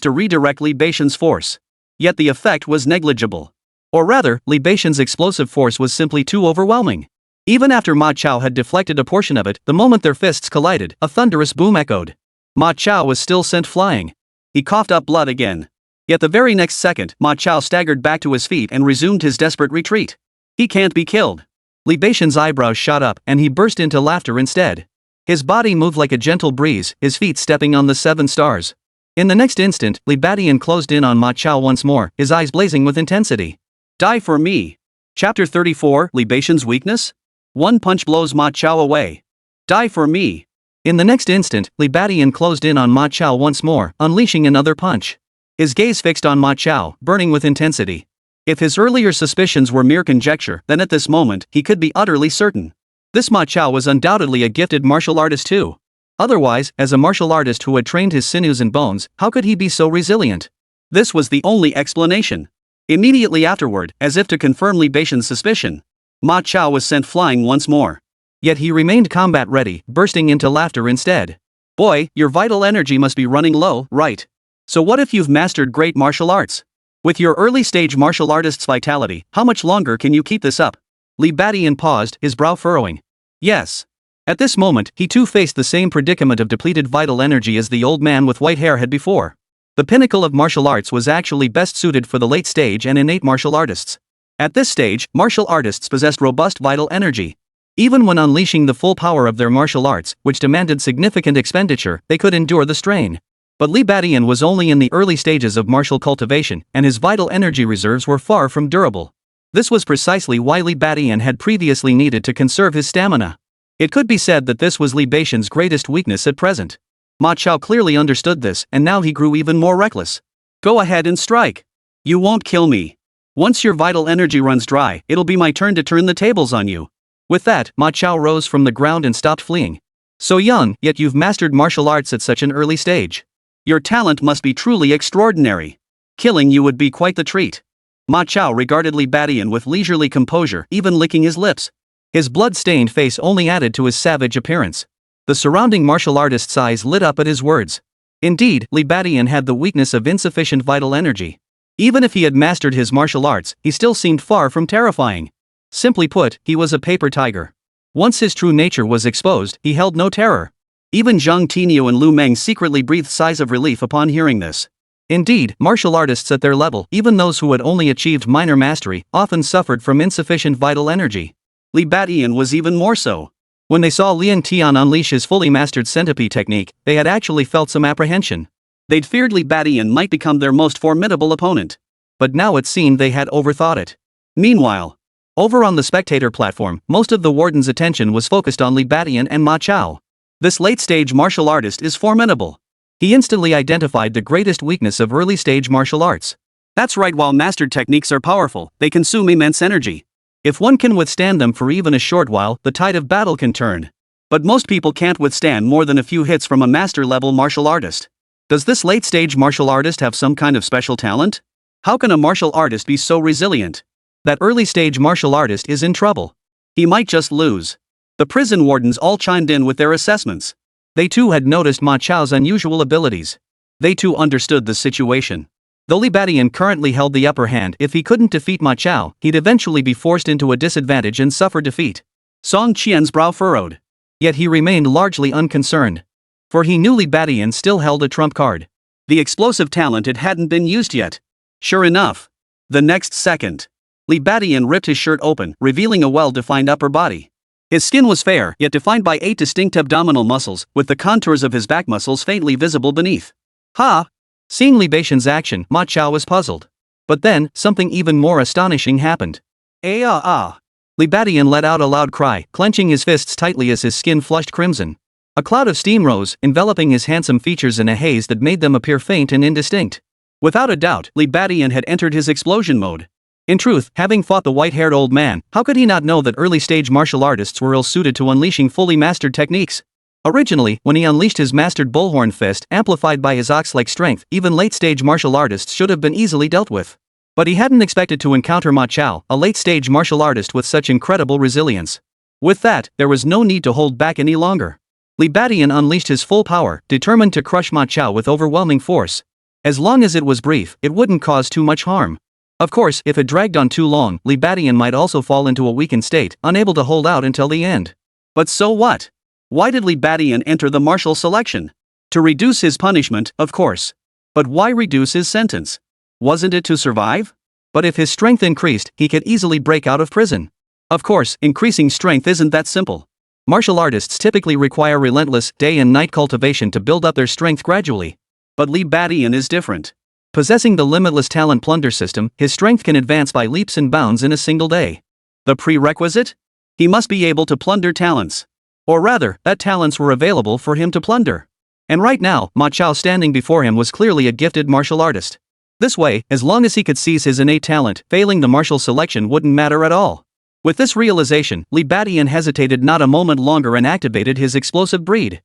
to redirect Li Beixian's force. Yet the effect was negligible. Or rather, Li Beixian's explosive force was simply too overwhelming. Even after Ma Chao had deflected a portion of it, the moment their fists collided, a thunderous boom echoed. Ma Chao was still sent flying. He coughed up blood again. Yet the very next second, Ma Chao staggered back to his feet and resumed his desperate retreat. He can't be killed. Li Beixian's eyebrows shot up and he burst into laughter instead. His body moved like a gentle breeze, his feet stepping on the 7 stars. In the next instant, Li Beixian closed in on Ma Chao once more, his eyes blazing with intensity. Die for me. Chapter 34, Li Beixian's weakness? One punch blows Ma Chao away. Die for me. In the next instant, Li Beixian closed in on Ma Chao once more, unleashing another punch. His gaze fixed on Ma Chao, burning with intensity. If his earlier suspicions were mere conjecture, then at this moment, he could be utterly certain. This Ma Chao was undoubtedly a gifted martial artist too. Otherwise, as a martial artist who had trained his sinews and bones, how could he be so resilient? This was the only explanation. Immediately afterward, as if to confirm Li Beixian's suspicion, Ma Chao was sent flying once more. Yet he remained combat ready, bursting into laughter instead. Boy, your vital energy must be running low, right? So what if you've mastered great martial arts? With your early-stage martial artist's vitality, how much longer can you keep this up? Li Beixian paused, his brow furrowing. Yes. At this moment, he too faced the same predicament of depleted vital energy as the old man with white hair had before. The pinnacle of martial arts was actually best suited for the late stage and innate martial artists. At this stage, martial artists possessed robust vital energy. Even when unleashing the full power of their martial arts, which demanded significant expenditure, they could endure the strain. But Li Beixian was only in the early stages of martial cultivation, and his vital energy reserves were far from durable. This was precisely why Li Beixian had previously needed to conserve his stamina. It could be said that this was Li Beixian's greatest weakness at present. Ma Chao clearly understood this, and now he grew even more reckless. Go ahead and strike. You won't kill me. Once your vital energy runs dry, it'll be my turn to turn the tables on you. With that, Ma Chao rose from the ground and stopped fleeing. So young, yet you've mastered martial arts at such an early stage. Your talent must be truly extraordinary. Killing you would be quite the treat. Ma Chao regarded Li Beixian with leisurely composure, even licking his lips. His blood-stained face only added to his savage appearance. The surrounding martial artist's eyes lit up at his words. Indeed, Li Beixian had the weakness of insufficient vital energy. Even if he had mastered his martial arts, he still seemed far from terrifying. Simply put, he was a paper tiger. Once his true nature was exposed, he held no terror. Even Zhang Tinio and Lu Meng secretly breathed sighs of relief upon hearing this. Indeed, martial artists at their level, even those who had only achieved minor mastery, often suffered from insufficient vital energy. Li Beixian was even more so. When they saw Lian Tian unleash his fully mastered centipede technique, they had actually felt some apprehension. They'd feared Li Beixian might become their most formidable opponent. But now it seemed they had overthought it. Meanwhile, over on the spectator platform, most of the warden's attention was focused on Li Beixian and Ma Chao. This late-stage martial artist is formidable. He instantly identified the greatest weakness of early-stage martial arts. That's right, while mastered techniques are powerful, they consume immense energy. If one can withstand them for even a short while, the tide of battle can turn. But most people can't withstand more than a few hits from a master-level martial artist. Does this late-stage martial artist have some kind of special talent? How can a martial artist be so resilient? That early-stage martial artist is in trouble. He might just lose. The prison wardens all chimed in with their assessments. They too had noticed Ma Chao's unusual abilities. They too understood the situation. Though Li Badian currently held the upper hand, if he couldn't defeat Ma Chao, he'd eventually be forced into a disadvantage and suffer defeat. Song Qian's brow furrowed. Yet he remained largely unconcerned. For he knew Li Badian still held a trump card. The explosive talent it hadn't been used yet. Sure enough. The next second, Li Badian ripped his shirt open, revealing a well-defined upper body. His skin was fair, yet defined by 8 distinct abdominal muscles, with the contours of his back muscles faintly visible beneath. Ha! Seeing Li Badian's action, Ma Chao was puzzled. But then, something even more astonishing happened. Li Badian let out a loud cry, clenching his fists tightly as his skin flushed crimson. A cloud of steam rose, enveloping his handsome features in a haze that made them appear faint and indistinct. Without a doubt, Li Badian had entered his explosion mode. In truth, having fought the white-haired old man, how could he not know that early-stage martial artists were ill-suited to unleashing fully mastered techniques? Originally, when he unleashed his mastered bullhorn fist, amplified by his ox-like strength, even late-stage martial artists should have been easily dealt with. But he hadn't expected to encounter Ma Chao, a late-stage martial artist with such incredible resilience. With that, there was no need to hold back any longer. Li Badian unleashed his full power, determined to crush Ma Chao with overwhelming force. As long as it was brief, it wouldn't cause too much harm. Of course, if it dragged on too long, Li Badian might also fall into a weakened state, unable to hold out until the end. But so what? Why did Li Badian enter the martial selection? To reduce his punishment, of course. But why reduce his sentence? Wasn't it to survive? But if his strength increased, he could easily break out of prison. Of course, increasing strength isn't that simple. Martial artists typically require relentless, day and night cultivation to build up their strength gradually. But Li Badian is different. Possessing the limitless talent plunder system, his strength can advance by leaps and bounds in a single day. The prerequisite? He must be able to plunder talents. Or rather, that talents were available for him to plunder. And right now, Ma Chao standing before him was clearly a gifted martial artist. This way, as long as he could seize his innate talent, failing the martial selection wouldn't matter at all. With this realization, Li Badian hesitated not a moment longer and activated his explosive breed.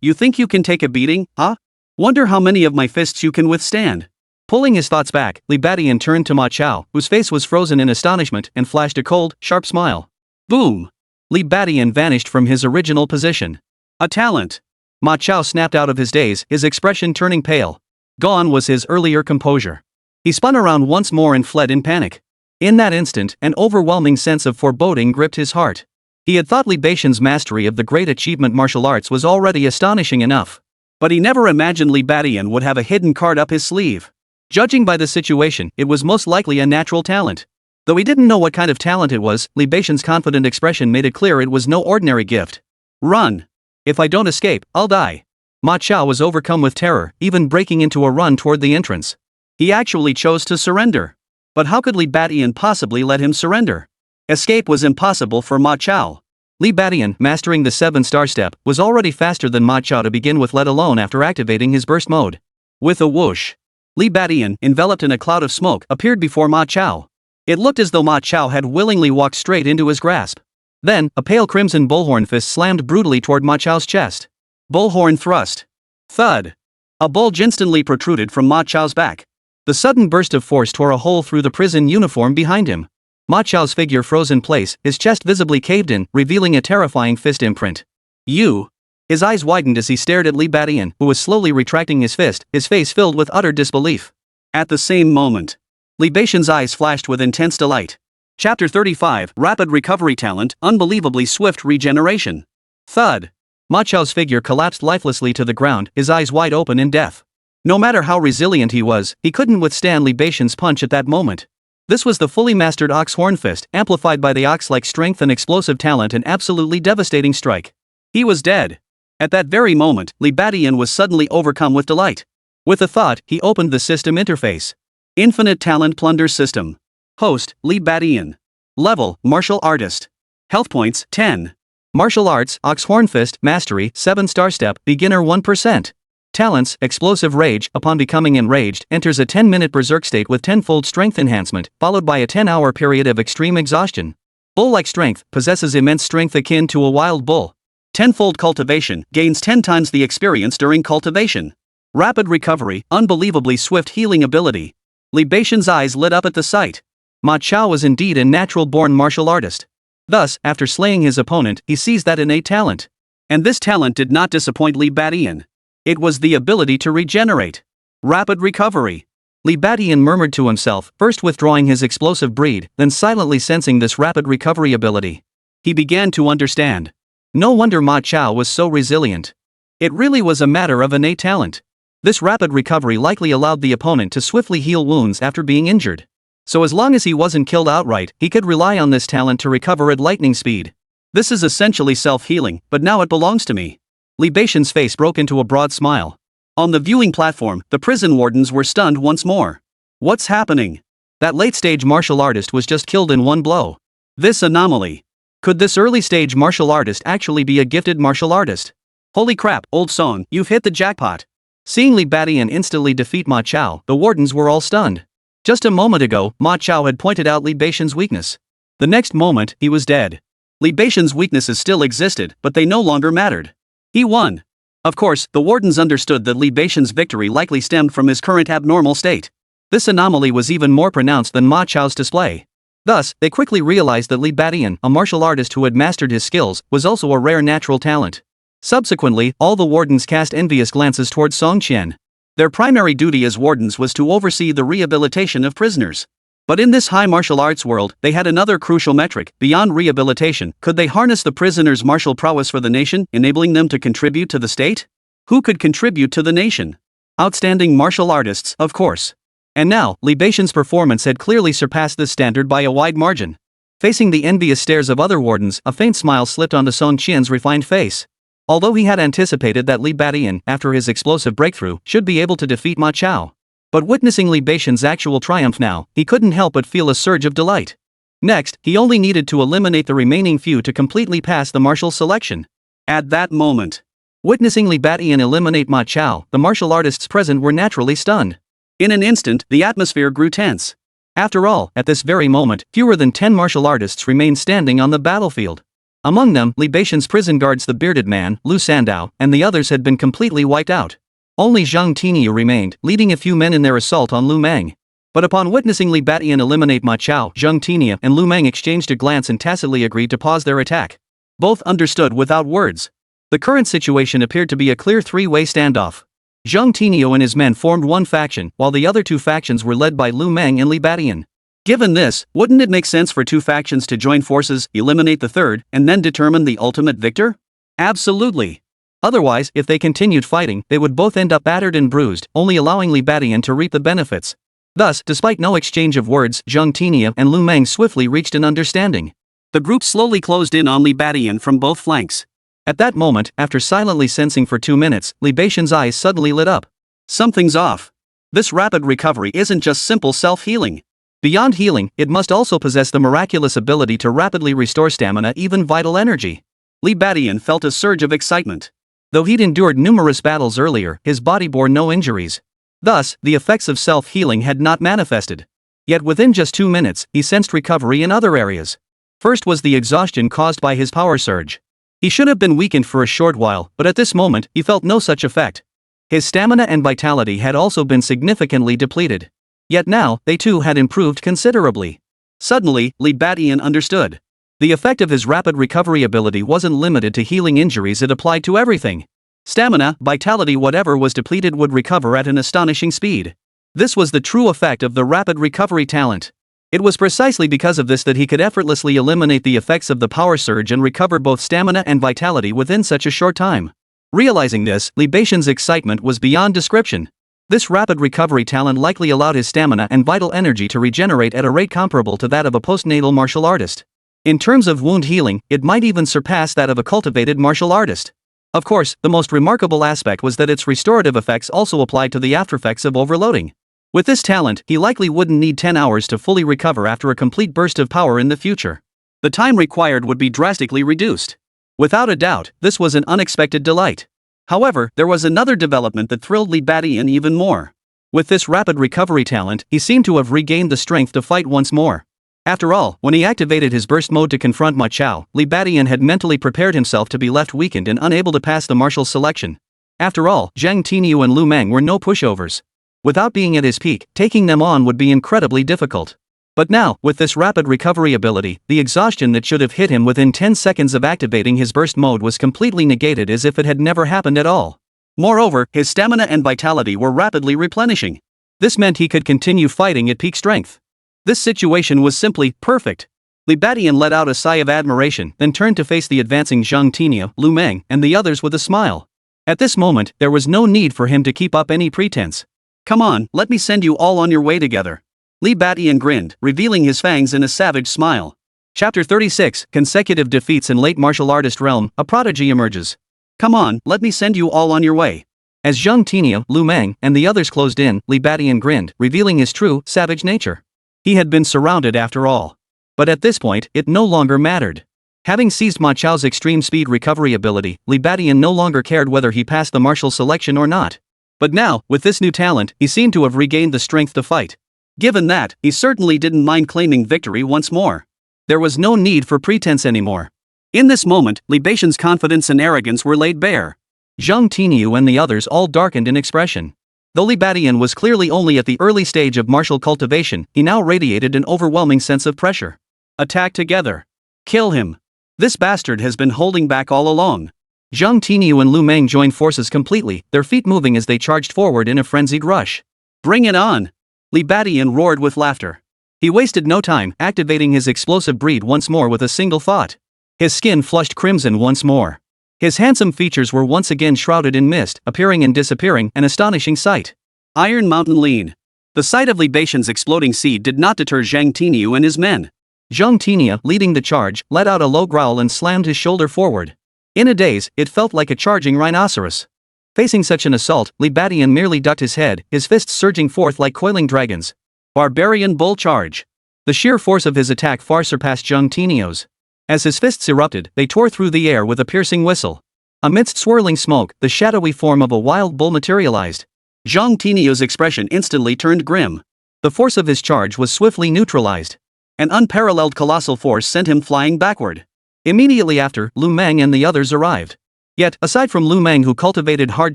You think you can take a beating, huh? Wonder how many of my fists you can withstand. Pulling his thoughts back, Li Badian turned to Ma Chao, whose face was frozen in astonishment, and flashed a cold, sharp smile. Boom! Li Badian vanished from his original position. A talent! Ma Chao snapped out of his daze, his expression turning pale. Gone was his earlier composure. He spun around once more and fled in panic. In that instant, an overwhelming sense of foreboding gripped his heart. He had thought Li Badian's mastery of the great achievement martial arts was already astonishing enough. But he never imagined Li Badian would have a hidden card up his sleeve. Judging by the situation, it was most likely a natural talent. Though he didn't know what kind of talent it was, Li Badian's confident expression made it clear it was no ordinary gift. Run! If I don't escape, I'll die. Ma Chao was overcome with terror, even breaking into a run toward the entrance. He actually chose to surrender. But how could Li Badian possibly let him surrender? Escape was impossible for Ma Chao. Li Badian, mastering the 7-star step, was already faster than Ma Chao to begin with, let alone after activating his burst mode. With a whoosh, Li Badian, enveloped in a cloud of smoke, appeared before Ma Chao. It looked as though Ma Chao had willingly walked straight into his grasp. Then, a pale crimson bullhorn fist slammed brutally toward Ma Chao's chest. Bullhorn thrust. Thud. A bulge instantly protruded from Ma Chao's back. The sudden burst of force tore a hole through the prison uniform behind him. Ma Chao's figure froze in place, his chest visibly caved in, revealing a terrifying fist imprint. You! His eyes widened as he stared at Li Badian, who was slowly retracting his fist, his face filled with utter disbelief. At the same moment, Li Badian's eyes flashed with intense delight. Chapter 35, Rapid Recovery Talent, Unbelievably Swift Regeneration. Thud. Ma Chao's figure collapsed lifelessly to the ground, his eyes wide open in death. No matter how resilient he was, he couldn't withstand Li Badian's punch at that moment. This was the fully mastered ox horn fist, amplified by the ox-like strength and explosive talent, and absolutely devastating strike. He was dead. At that very moment, Li Badian was suddenly overcome with delight. With a thought, he opened the system interface. Infinite Talent Plunder System. Host, Li Badian. Level, Martial Artist. Health points, 10. Martial Arts, Ox Horn Fist, Mastery, 7-star step, Beginner 1%. Talents, Explosive Rage, upon becoming enraged, enters a 10-minute berserk state with tenfold strength enhancement, followed by a 10-hour period of extreme exhaustion. Bull-like strength, possesses immense strength akin to a wild bull. Tenfold cultivation, gains 10 times the experience during cultivation. Rapid recovery, unbelievably swift healing ability. Li Badian's eyes lit up at the sight. Ma Chao was indeed a natural-born martial artist. Thus, after slaying his opponent, he seized that innate talent. And this talent did not disappoint Li Badian. It was the ability to regenerate. Rapid recovery. Li Batian murmured to himself, first withdrawing his explosive breed, then silently sensing this rapid recovery ability. He began to understand. No wonder Ma Chao was so resilient. It really was a matter of innate talent. This rapid recovery likely allowed the opponent to swiftly heal wounds after being injured. So as long as he wasn't killed outright, he could rely on this talent to recover at lightning speed. This is essentially self-healing, but now it belongs to me. Li Batian's face broke into a broad smile. On the viewing platform, the prison wardens were stunned once more. What's happening? That late-stage martial artist was just killed in one blow. This anomaly. Could this early-stage martial artist actually be a gifted martial artist? Holy crap, old Song, you've hit the jackpot. Seeing Li Batian instantly defeat Ma Chao, the wardens were all stunned. Just a moment ago, Ma Chao had pointed out Li Batian's weakness. The next moment, he was dead. Li Batian's weaknesses still existed, but they no longer mattered. He won. Of course, the wardens understood that Li Batian's victory likely stemmed from his current abnormal state. This anomaly was even more pronounced than Ma Chao's display. Thus, they quickly realized that Li Batian, a martial artist who had mastered his skills, was also a rare natural talent. Subsequently, all the wardens cast envious glances towards Song Qian. Their primary duty as wardens was to oversee the rehabilitation of prisoners. But in this high martial arts world, they had another crucial metric. Beyond rehabilitation, could they harness the prisoners' martial prowess for the nation, enabling them to contribute to the state? Who could contribute to the nation? Outstanding martial artists, of course. And now, Li Batian's performance had clearly surpassed this standard by a wide margin. Facing the envious stares of other wardens, a faint smile slipped onto Song Qian's refined face. Although he had anticipated that Li Batian, after his explosive breakthrough, should be able to defeat Ma Chao. But witnessing Li Batian's actual triumph now, he couldn't help but feel a surge of delight. Next, he only needed to eliminate the remaining few to completely pass the martial selection. At that moment, witnessing Li Batian eliminate Ma Chao, the martial artists present were naturally stunned. In an instant, the atmosphere grew tense. After all, at this very moment, fewer than 10 martial artists remained standing on the battlefield. Among them, Li Batian's prison guards, the bearded man, Lu Sandao, and the others had been completely wiped out. Only Zhang Tiniu remained, leading a few men in their assault on Lu Meng. But upon witnessing Li Batian eliminate Ma Chao, Zhang Tiniu and Lu Meng exchanged a glance and tacitly agreed to pause their attack. Both understood without words. The current situation appeared to be a clear three-way standoff. Zhang Tiniu and his men formed one faction, while the other two factions were led by Lu Meng and Li Batian. Given this, wouldn't it make sense for two factions to join forces, eliminate the third, and then determine the ultimate victor? Absolutely. Otherwise, if they continued fighting, they would both end up battered and bruised, only allowing Li Batian to reap the benefits. Thus, despite no exchange of words, Zhang Tiniu and Lu Meng swiftly reached an understanding. The group slowly closed in on Li Batian from both flanks. At that moment, after silently sensing for 2 minutes, Li Batian's eyes suddenly lit up. Something's off. This rapid recovery isn't just simple self-healing. Beyond healing, it must also possess the miraculous ability to rapidly restore stamina, even vital energy. Li Batian felt a surge of excitement. Though he'd endured numerous battles earlier, his body bore no injuries. Thus, the effects of self-healing had not manifested. Yet within just 2 minutes, he sensed recovery in other areas. First was the exhaustion caused by his power surge. He should have been weakened for a short while, but at this moment, he felt no such effect. His stamina and vitality had also been significantly depleted. Yet now, they too had improved considerably. Suddenly, Li Batian understood. The effect of his rapid recovery ability wasn't limited to healing injuries, it applied to everything. Stamina, vitality, whatever was depleted would recover at an astonishing speed. This was the true effect of the rapid recovery talent. It was precisely because of this that he could effortlessly eliminate the effects of the power surge and recover both stamina and vitality within such a short time. Realizing this, Li Batian's excitement was beyond description. This rapid recovery talent likely allowed his stamina and vital energy to regenerate at a rate comparable to that of a postnatal martial artist. In terms of wound healing, it might even surpass that of a cultivated martial artist. Of course, the most remarkable aspect was that its restorative effects also applied to the aftereffects of overloading. With this talent, he likely wouldn't need 10 hours to fully recover after a complete burst of power in the future. The time required would be drastically reduced. Without a doubt, this was an unexpected delight. However, there was another development that thrilled Li Batian even more. With this rapid recovery talent, he seemed to have regained the strength to fight once more. After all, when he activated his burst mode to confront Ma Chao, Li Batian had mentally prepared himself to be left weakened and unable to pass the martial selection. After all, Zhang Tiniu and Lu Meng were no pushovers. Without being at his peak, taking them on would be incredibly difficult. But now, with this rapid recovery ability, the exhaustion that should have hit him within 10 seconds of activating his burst mode was completely negated, as if it had never happened at all. Moreover, his stamina and vitality were rapidly replenishing. This meant he could continue fighting at peak strength. This situation was simply perfect. Li Badian let out a sigh of admiration, then turned to face the advancing Zhang Tinio, Lu Meng, and the others with a smile. At this moment, there was no need for him to keep up any pretense. Come on, let me send you all on your way together. Li Badian grinned, revealing his fangs in a savage smile. Chapter 36, Consecutive Defeats in Late Martial Artist Realm, a prodigy emerges. Come on, let me send you all on your way. As Zhang Tinio, Lu Meng, and the others closed in, Li Badian grinned, revealing his true, savage nature. He had been surrounded after all. But at this point, it no longer mattered. Having seized Ma Chao's extreme speed recovery ability, Li Badian no longer cared whether he passed the martial selection or not. But now, with this new talent, he seemed to have regained the strength to fight. Given that, he certainly didn't mind claiming victory once more. There was no need for pretense anymore. In this moment, Li Badian's confidence and arrogance were laid bare. Zhang Tinyu and the others all darkened in expression. Though Li Badian was clearly only at the early stage of martial cultivation, he now radiated an overwhelming sense of pressure. Attack together. Kill him. This bastard has been holding back all along. Zhang Tinyu and Lu Meng joined forces completely, their feet moving as they charged forward in a frenzied rush. Bring it on! Li Badian roared with laughter. He wasted no time, activating his explosive breed once more with a single thought. His skin flushed crimson once more. His handsome features were once again shrouded in mist, appearing and disappearing, an astonishing sight. Iron Mountain Lean. The sight of Li Badian's exploding seed did not deter Zhang Tinyu and his men. Zhang Tinyu, leading the charge, let out a low growl and slammed his shoulder forward. In a daze, it felt like a charging rhinoceros. Facing such an assault, Li Badian merely ducked his head, his fists surging forth like coiling dragons. Barbarian Bull Charge. The sheer force of his attack far surpassed Zhang Tinyu's. As his fists erupted, they tore through the air with a piercing whistle. Amidst swirling smoke, the shadowy form of a wild bull materialized. Zhang Tinyu's expression instantly turned grim. The force of his charge was swiftly neutralized. An unparalleled colossal force sent him flying backward. Immediately after, Lu Meng and the others arrived. Yet, aside from Lu Meng who cultivated hard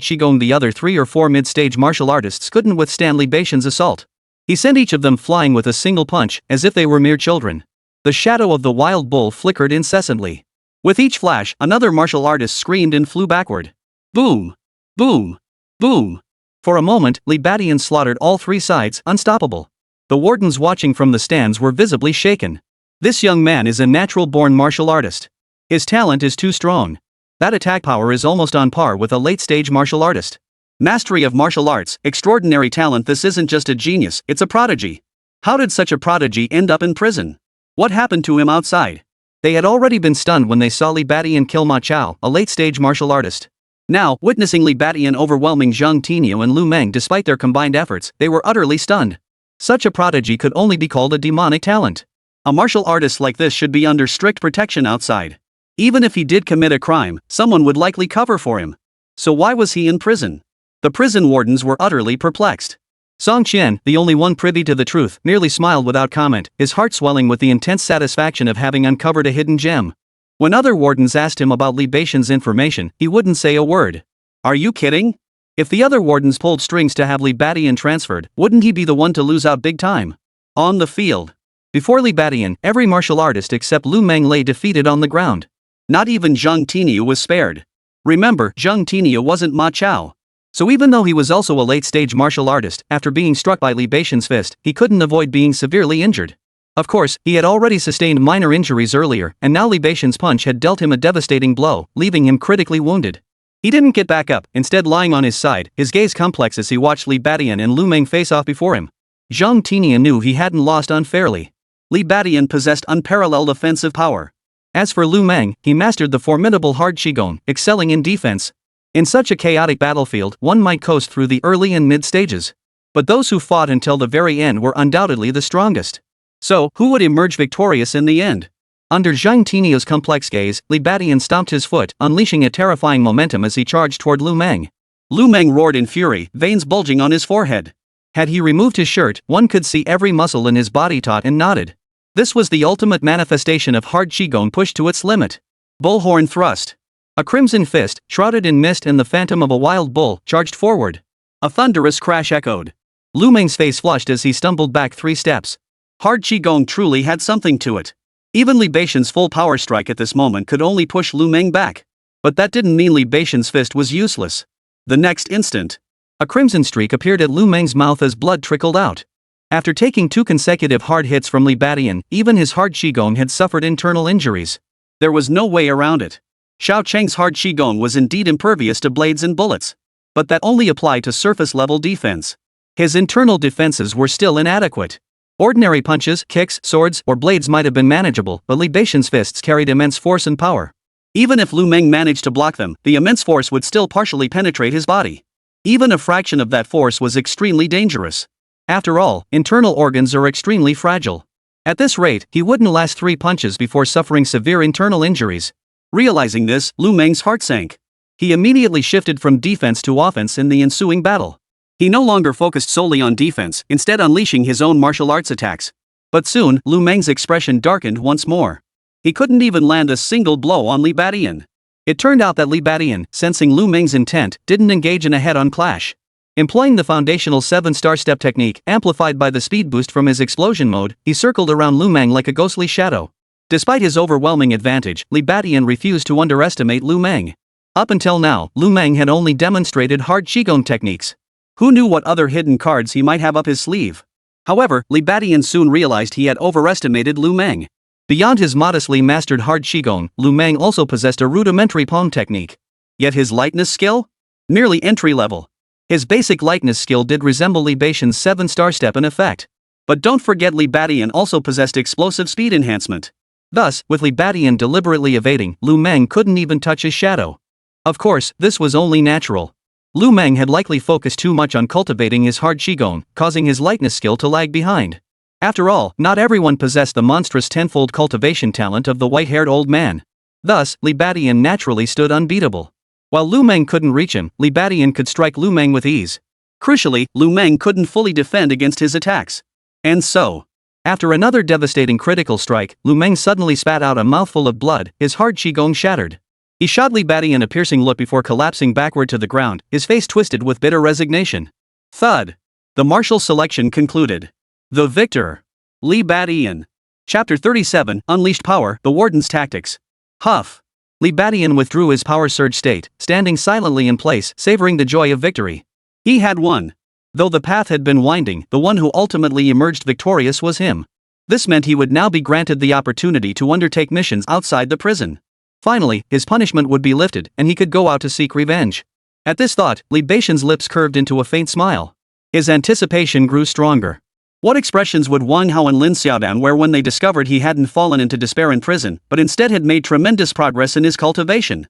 qigong, the other 3 or 4 mid-stage martial artists couldn't withstand Li Badian's assault. He sent each of them flying with a single punch, as if they were mere children. The shadow of the wild bull flickered incessantly. With each flash, another martial artist screamed and flew backward. Boom! Boom! Boom! For a moment, Li Badian slaughtered all 3 sides, unstoppable. The wardens watching from the stands were visibly shaken. This young man is a natural-born martial artist. His talent is too strong. That attack power is almost on par with a late-stage martial artist. Mastery of martial arts, extraordinary talent. This isn't just a genius, it's a prodigy. How did such a prodigy end up in prison? What happened to him outside? They had already been stunned when they saw Li Badian kill Ma Chao, a late-stage martial artist. Now, witnessing Li Badian overwhelming Zhang Tinyu and Lu Meng despite their combined efforts, they were utterly stunned. Such a prodigy could only be called a demonic talent. A martial artist like this should be under strict protection outside. Even if he did commit a crime, someone would likely cover for him. So why was he in prison? The prison wardens were utterly perplexed. Song Qian, the only one privy to the truth, merely smiled without comment, his heart swelling with the intense satisfaction of having uncovered a hidden gem. When other wardens asked him about Li Badian's information, he wouldn't say a word. Are you kidding? If the other wardens pulled strings to have Li Badian transferred, wouldn't he be the one to lose out big time? On the field. Before Li Badian, every martial artist except Lu Meng lay defeated on the ground. Not even Zhang Tinyu was spared. Remember, Zhang Tinyu wasn't Ma Chao. So even though he was also a late-stage martial artist, after being struck by Li Badian's fist, he couldn't avoid being severely injured. Of course, he had already sustained minor injuries earlier, and now Li Badian's punch had dealt him a devastating blow, leaving him critically wounded. He didn't get back up, instead lying on his side, his gaze complex as he watched Li Badian and Lu Meng face off before him. Zhang Tinyu knew he hadn't lost unfairly. Li Badian possessed unparalleled offensive power. As for Lu Meng, he mastered the formidable hard qigong, excelling in defense. In such a chaotic battlefield, one might coast through the early and mid stages. But those who fought until the very end were undoubtedly the strongest. So, who would emerge victorious in the end? Under Zhang Tinyu's complex gaze, Li Badian stomped his foot, unleashing a terrifying momentum as he charged toward Lu Meng. Lu Meng roared in fury, veins bulging on his forehead. Had he removed his shirt, one could see every muscle in his body taut and knotted. This was the ultimate manifestation of hard qigong pushed to its limit. Bullhorn thrust. A crimson fist, shrouded in mist and the phantom of a wild bull, charged forward. A thunderous crash echoed. Lu Meng's face flushed as he stumbled back 3 steps. Hard qigong truly had something to it. Even Li Badian's full power strike at this moment could only push Lu Meng back. But that didn't mean Li Badian's fist was useless. The next instant, A crimson streak appeared at Lu Meng's mouth as blood trickled out. After taking 2 consecutive hard hits from Li Badian, even his hard qigong had suffered internal injuries. There was no way around it. Xiao Cheng's hard qigong was indeed impervious to blades and bullets. But that only applied to surface-level defense. His internal defenses were still inadequate. Ordinary punches, kicks, swords, or blades might have been manageable, but Li Badian's fists carried immense force and power. Even if Lu Meng managed to block them, the immense force would still partially penetrate his body. Even a fraction of that force was extremely dangerous. After all, internal organs are extremely fragile. At this rate, he wouldn't last 3 punches before suffering severe internal injuries. Realizing this, Lu Meng's heart sank. He immediately shifted from defense to offense in the ensuing battle. He no longer focused solely on defense, instead unleashing his own martial arts attacks. But soon, Lu Meng's expression darkened once more. He couldn't even land a single blow on Li Badian. It turned out that Li Badian, sensing Lu Meng's intent, didn't engage in a head-on clash. Employing the foundational 7-star step technique, amplified by the speed boost from his explosion mode, he circled around Lu Meng like a ghostly shadow. Despite his overwhelming advantage, Li Badian refused to underestimate Lu Meng. Up until now, Lu Meng had only demonstrated hard qigong techniques. Who knew what other hidden cards he might have up his sleeve? However, Li Badian soon realized he had overestimated Lu Meng. Beyond his modestly mastered hard qigong, Lu Meng also possessed a rudimentary palm technique. Yet his lightness skill? Merely entry-level. His basic lightness skill did resemble Li Badian's 7-star step in effect. But don't forget Li Badian also possessed explosive speed enhancement. Thus, with Li Badian deliberately evading, Lu Meng couldn't even touch his shadow. Of course, this was only natural. Lu Meng had likely focused too much on cultivating his hard qigong, causing his lightness skill to lag behind. After all, not everyone possessed the monstrous tenfold cultivation talent of the white-haired old man. Thus, Li Badian naturally stood unbeatable. While Lu Meng couldn't reach him, Li Badian could strike Lu Meng with ease. Crucially, Lu Meng couldn't fully defend against his attacks. And so, after another devastating critical strike, Lu Meng suddenly spat out a mouthful of blood, his hard qigong shattered. He shot Li Badian a piercing look before collapsing backward to the ground, his face twisted with bitter resignation. Thud. The martial selection concluded. The victor. Li Badian. Chapter 37, Unleashed Power, the Warden's Tactics. Huff. Li Badian withdrew his power surge state, standing silently in place, savoring the joy of victory. He had won. Though the path had been winding, the one who ultimately emerged victorious was him. This meant he would now be granted the opportunity to undertake missions outside the prison. Finally, his punishment would be lifted, and he could go out to seek revenge. At this thought, Li Badian's lips curved into a faint smile. His anticipation grew stronger. What expressions would Wang Hao and Lin Xiaodan wear when they discovered he hadn't fallen into despair in prison, but instead had made tremendous progress in his cultivation?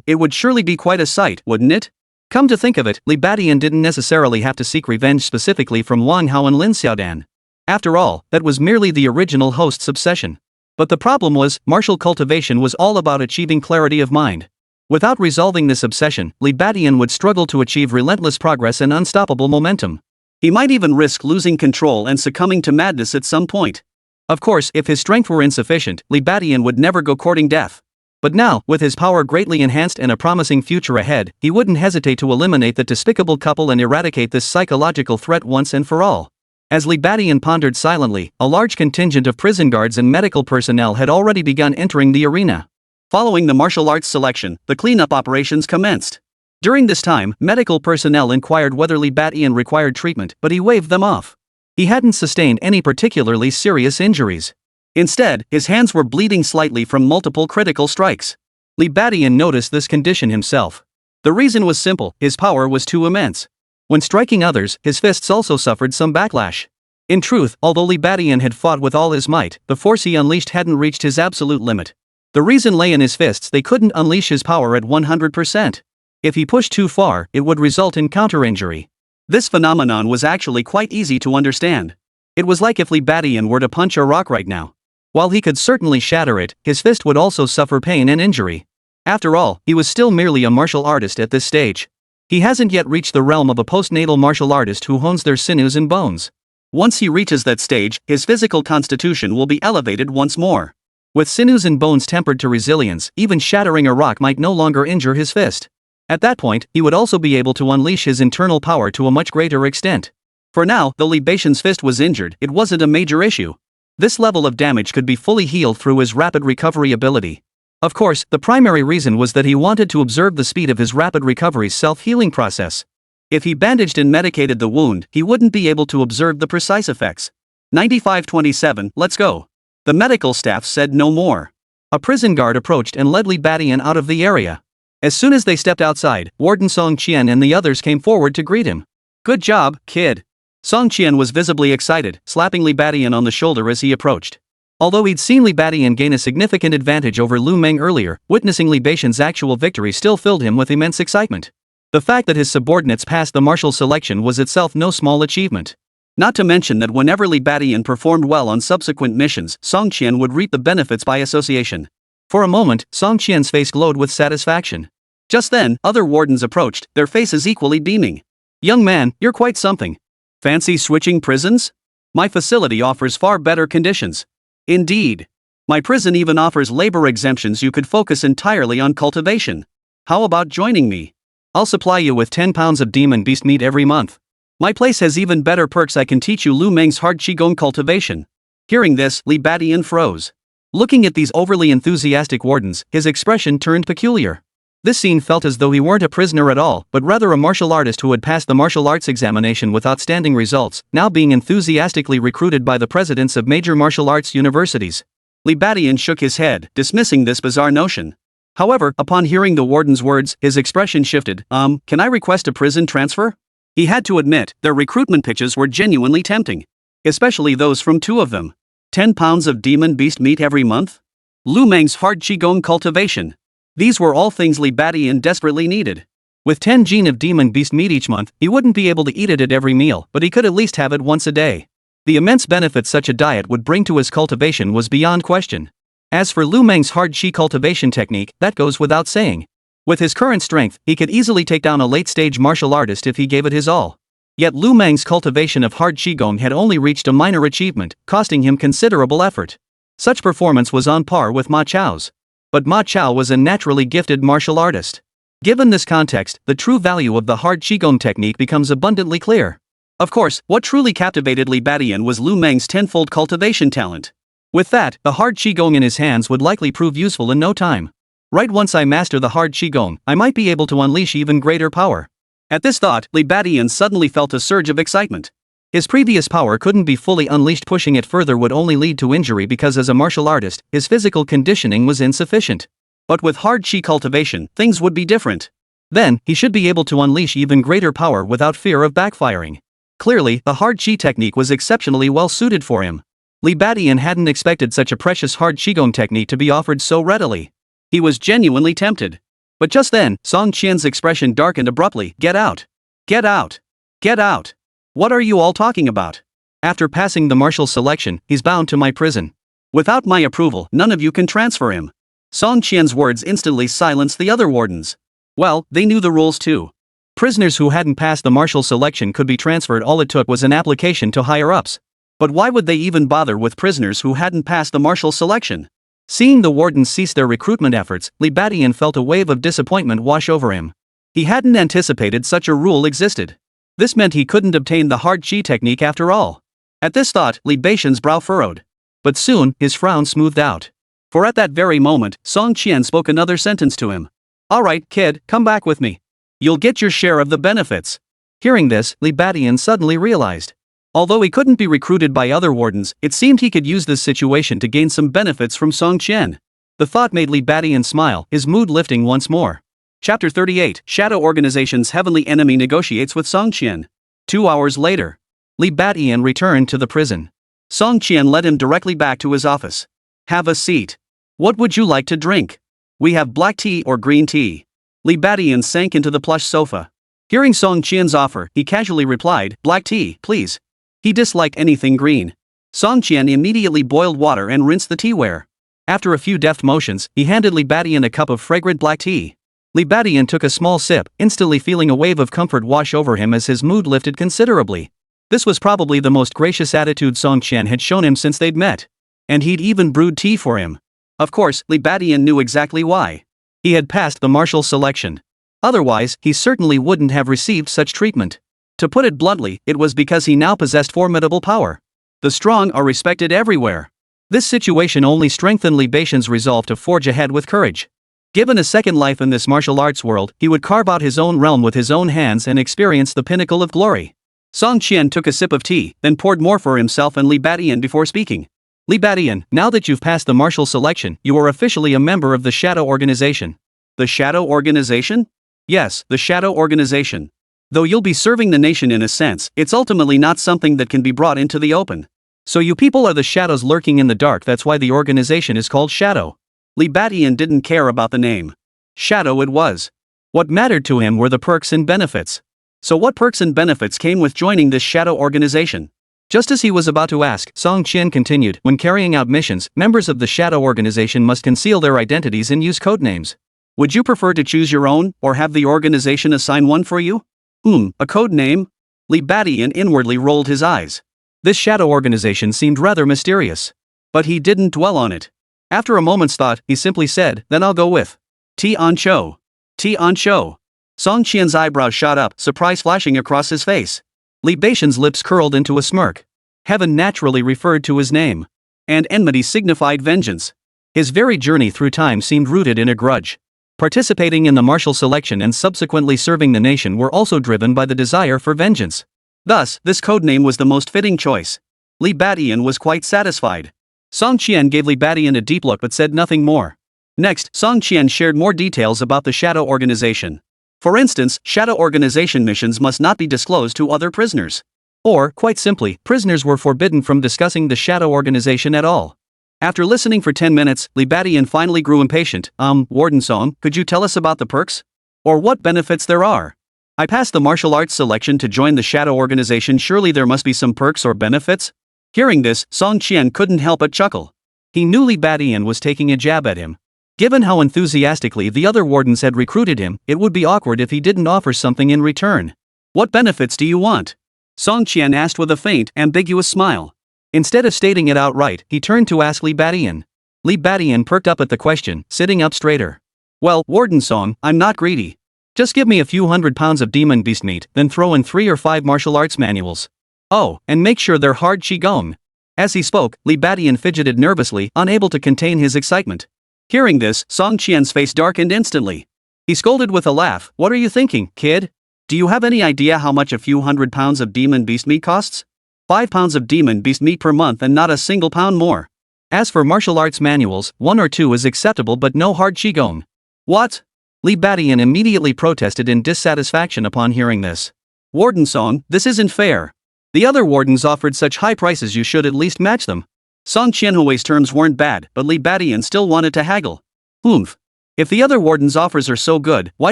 It would surely be quite a sight, wouldn't it? Come to think of it, Li Badian didn't necessarily have to seek revenge specifically from Wang Hao and Lin Xiaodan. After all, that was merely the original host's obsession. But the problem was, martial cultivation was all about achieving clarity of mind. Without resolving this obsession, Li Badian would struggle to achieve relentless progress and unstoppable momentum. He might even risk losing control and succumbing to madness at some point. Of course, if his strength were insufficient, Li Badian would never go courting death. But now, with his power greatly enhanced and a promising future ahead, he wouldn't hesitate to eliminate that despicable couple and eradicate this psychological threat once and for all. As Li Badian pondered silently, a large contingent of prison guards and medical personnel had already begun entering the arena. Following the martial arts selection, the cleanup operations commenced. During this time, medical personnel inquired whether Li Badian required treatment, but he waved them off. He hadn't sustained any particularly serious injuries. Instead, his hands were bleeding slightly from multiple critical strikes. Li Badian noticed this condition himself. The reason was simple, his power was too immense. When striking others, his fists also suffered some backlash. In truth, although Li Badian had fought with all his might, the force he unleashed hadn't reached his absolute limit. The reason lay in his fists. They couldn't unleash his power at 100%. If he pushed too far, it would result in counter-injury. This phenomenon was actually quite easy to understand. It was like if Li Badian were to punch a rock right now. While he could certainly shatter it, his fist would also suffer pain and injury. After all, he was still merely a martial artist at this stage. He hasn't yet reached the realm of a postnatal martial artist who hones their sinews and bones. Once he reaches that stage, his physical constitution will be elevated once more. With sinews and bones tempered to resilience, even shattering a rock might no longer injure his fist. At that point, he would also be able to unleash his internal power to a much greater extent. For now, though Li Badian's fist was injured, it wasn't a major issue. This level of damage could be fully healed through his rapid recovery ability. Of course, the primary reason was that he wanted to observe the speed of his rapid recovery's self-healing process. If he bandaged and medicated the wound, he wouldn't be able to observe the precise effects. 9527, let's go. The medical staff said no more. A prison guard approached and led Li Badian out of the area. As soon as they stepped outside, Warden Song Qian and the others came forward to greet him. Good job, kid. Song Qian was visibly excited, slapping Li Badian on the shoulder as he approached. Although he'd seen Li Badian gain a significant advantage over Lu Meng earlier, witnessing Li Badian's actual victory still filled him with immense excitement. The fact that his subordinates passed the martial selection was itself no small achievement. Not to mention that whenever Li Badian performed well on subsequent missions, Song Qian would reap the benefits by association. For a moment, Song Qian's face glowed with satisfaction. Just then, other wardens approached, their faces equally beaming. Young man, you're quite something. Fancy switching prisons? My facility offers far better conditions. Indeed. My prison even offers labor exemptions. You could focus entirely on cultivation. How about joining me? I'll supply you with 10 pounds of demon beast meat every month. My place has even better perks. I can teach you Lu Meng's hard qigong cultivation. Hearing this, Li Badian froze. Looking at these overly enthusiastic wardens, his expression turned peculiar. This scene felt as though he weren't a prisoner at all, but rather a martial artist who had passed the martial arts examination with outstanding results, now being enthusiastically recruited by the presidents of major martial arts universities. Li Badian shook his head, dismissing this bizarre notion. However, upon hearing the warden's words, his expression shifted. Can I request a prison transfer? He had to admit, their recruitment pitches were genuinely tempting. Especially those from two of them. 10 pounds of demon beast meat every month? Lu Meng's hard qigong cultivation. These were all things Li Badian desperately needed. With 10 gene of demon beast meat each month, he wouldn't be able to eat it at every meal, but he could at least have it once a day. The immense benefits such a diet would bring to his cultivation was beyond question. As for Lu Meng's hard qi cultivation technique, that goes without saying. With his current strength, he could easily take down a late-stage martial artist if he gave it his all. Yet Lu Meng's cultivation of hard qigong had only reached a minor achievement, costing him considerable effort. Such performance was on par with Ma Chao's. But Ma Chao was a naturally gifted martial artist. Given this context, the true value of the hard qigong technique becomes abundantly clear. Of course, what truly captivated Li Badian was Lu Meng's tenfold cultivation talent. With that, the hard qigong in his hands would likely prove useful in no time. Right, once I master the hard qigong, I might be able to unleash even greater power. At this thought, Li Badian suddenly felt a surge of excitement. His previous power couldn't be fully unleashed. Pushing it further would only lead to injury because as a martial artist, his physical conditioning was insufficient. But with hard qi cultivation, things would be different. Then, he should be able to unleash even greater power without fear of backfiring. Clearly, the hard qi technique was exceptionally well suited for him. Li Badian hadn't expected such a precious hard qigong technique to be offered so readily. He was genuinely tempted. But just then, Song Qian's expression darkened abruptly. Get out! Get out! Get out! What are you all talking about? After passing the martial selection, he's bound to my prison. Without my approval, none of you can transfer him. Song Qian's words instantly silenced the other wardens. Well, they knew the rules too. Prisoners who hadn't passed the martial selection could be transferred. All it took was an application to higher-ups. But why would they even bother with prisoners who hadn't passed the martial selection? Seeing the wardens cease their recruitment efforts, Li Badian felt a wave of disappointment wash over him. He hadn't anticipated such a rule existed. This meant he couldn't obtain the hard qi technique after all. At this thought, Li Badian's brow furrowed. But soon, his frown smoothed out. For at that very moment, Song Qian spoke another sentence to him. Alright, kid, come back with me. You'll get your share of the benefits. Hearing this, Li Badian suddenly realized. Although he couldn't be recruited by other wardens, it seemed he could use this situation to gain some benefits from Song Qian. The thought made Li Badian smile, his mood lifting once more. Chapter 38, Shadow Organization's Heavenly Enemy negotiates with Song Qian. 2 hours later. Li Badian returned to the prison. Song Qian led him directly back to his office. Have a seat. What would you like to drink? We have black tea or green tea. Li Badian sank into the plush sofa. Hearing Song Qian's offer, he casually replied, black tea, please. He disliked anything green. Song Qian immediately boiled water and rinsed the teaware. After a few deft motions, he handed Li Badian a cup of fragrant black tea. Li Badian took a small sip, instantly feeling a wave of comfort wash over him as his mood lifted considerably. This was probably the most gracious attitude Song Qian had shown him since they'd met. And he'd even brewed tea for him. Of course, Li Badian knew exactly why. He had passed the martial selection. Otherwise, he certainly wouldn't have received such treatment. To put it bluntly, it was because he now possessed formidable power. The strong are respected everywhere. This situation only strengthened Li Badian's resolve to forge ahead with courage. Given a second life in this martial arts world, he would carve out his own realm with his own hands and experience the pinnacle of glory. Song Qian took a sip of tea, then poured more for himself and Li Badian before speaking. Li Badian, now that you've passed the martial selection, you are officially a member of the Shadow Organization. The Shadow Organization? Yes, the Shadow Organization. Though you'll be serving the nation in a sense, it's ultimately not something that can be brought into the open. So you people are the shadows lurking in the dark, that's why the organization is called Shadow. Li Badian didn't care about the name. Shadow it was. What mattered to him were the perks and benefits. So what perks and benefits came with joining this Shadow Organization? Just as he was about to ask, Song Qian continued, when carrying out missions, members of the Shadow Organization must conceal their identities and use codenames. Would you prefer to choose your own, or have the organization assign one for you? A code name? Li Badian inwardly rolled his eyes. This Shadow Organization seemed rather mysterious. But he didn't dwell on it. After a moment's thought, he simply said, then I'll go with T-on-cho. T-on-cho. Song Qian's eyebrows shot up, surprise flashing across his face. Li Badian's lips curled into a smirk. Heaven naturally referred to his name. And enmity signified vengeance. His very journey through time seemed rooted in a grudge. Participating in the martial selection and subsequently serving the nation were also driven by the desire for vengeance. Thus, this codename was the most fitting choice. Li Badian was quite satisfied. Song Qian gave Li Badian a deep look but said nothing more. Next, Song Qian shared more details about the Shadow Organization. For instance, Shadow Organization missions must not be disclosed to other prisoners. Or, quite simply, prisoners were forbidden from discussing the Shadow Organization at all. After listening for 10 minutes, Li Badian finally grew impatient. Warden Song, could you tell us about the perks? Or what benefits there are? I passed the martial arts selection to join the Shadow Organization, surely there must be some perks or benefits? Hearing this, Song Qian couldn't help but chuckle. He knew Li Badian was taking a jab at him. Given how enthusiastically the other wardens had recruited him, it would be awkward if he didn't offer something in return. What benefits do you want? Song Qian asked with a faint, ambiguous smile. Instead of stating it outright, he turned to ask Li Badian. Li Badian perked up at the question, sitting up straighter. Well, Warden Song, I'm not greedy. Just give me a few £100 of demon beast meat, then throw in 3 or 5 martial arts manuals. Oh, and make sure they're hard qigong. As he spoke, Li Badian fidgeted nervously, unable to contain his excitement. Hearing this, Song Qian's face darkened instantly. He scolded with a laugh, what are you thinking, kid? Do you have any idea how much a few £100 of demon beast meat costs? 5 pounds of demon beast meat per month and not a single pound more. As for martial arts manuals, 1 or 2 is acceptable but no hard qigong. What? Li Badian immediately protested in dissatisfaction upon hearing this. Warden Song, this isn't fair. The other wardens offered such high prices, you should at least match them. Song Qianhui's terms weren't bad, but Li Badian still wanted to haggle. If the other wardens' offers are so good, why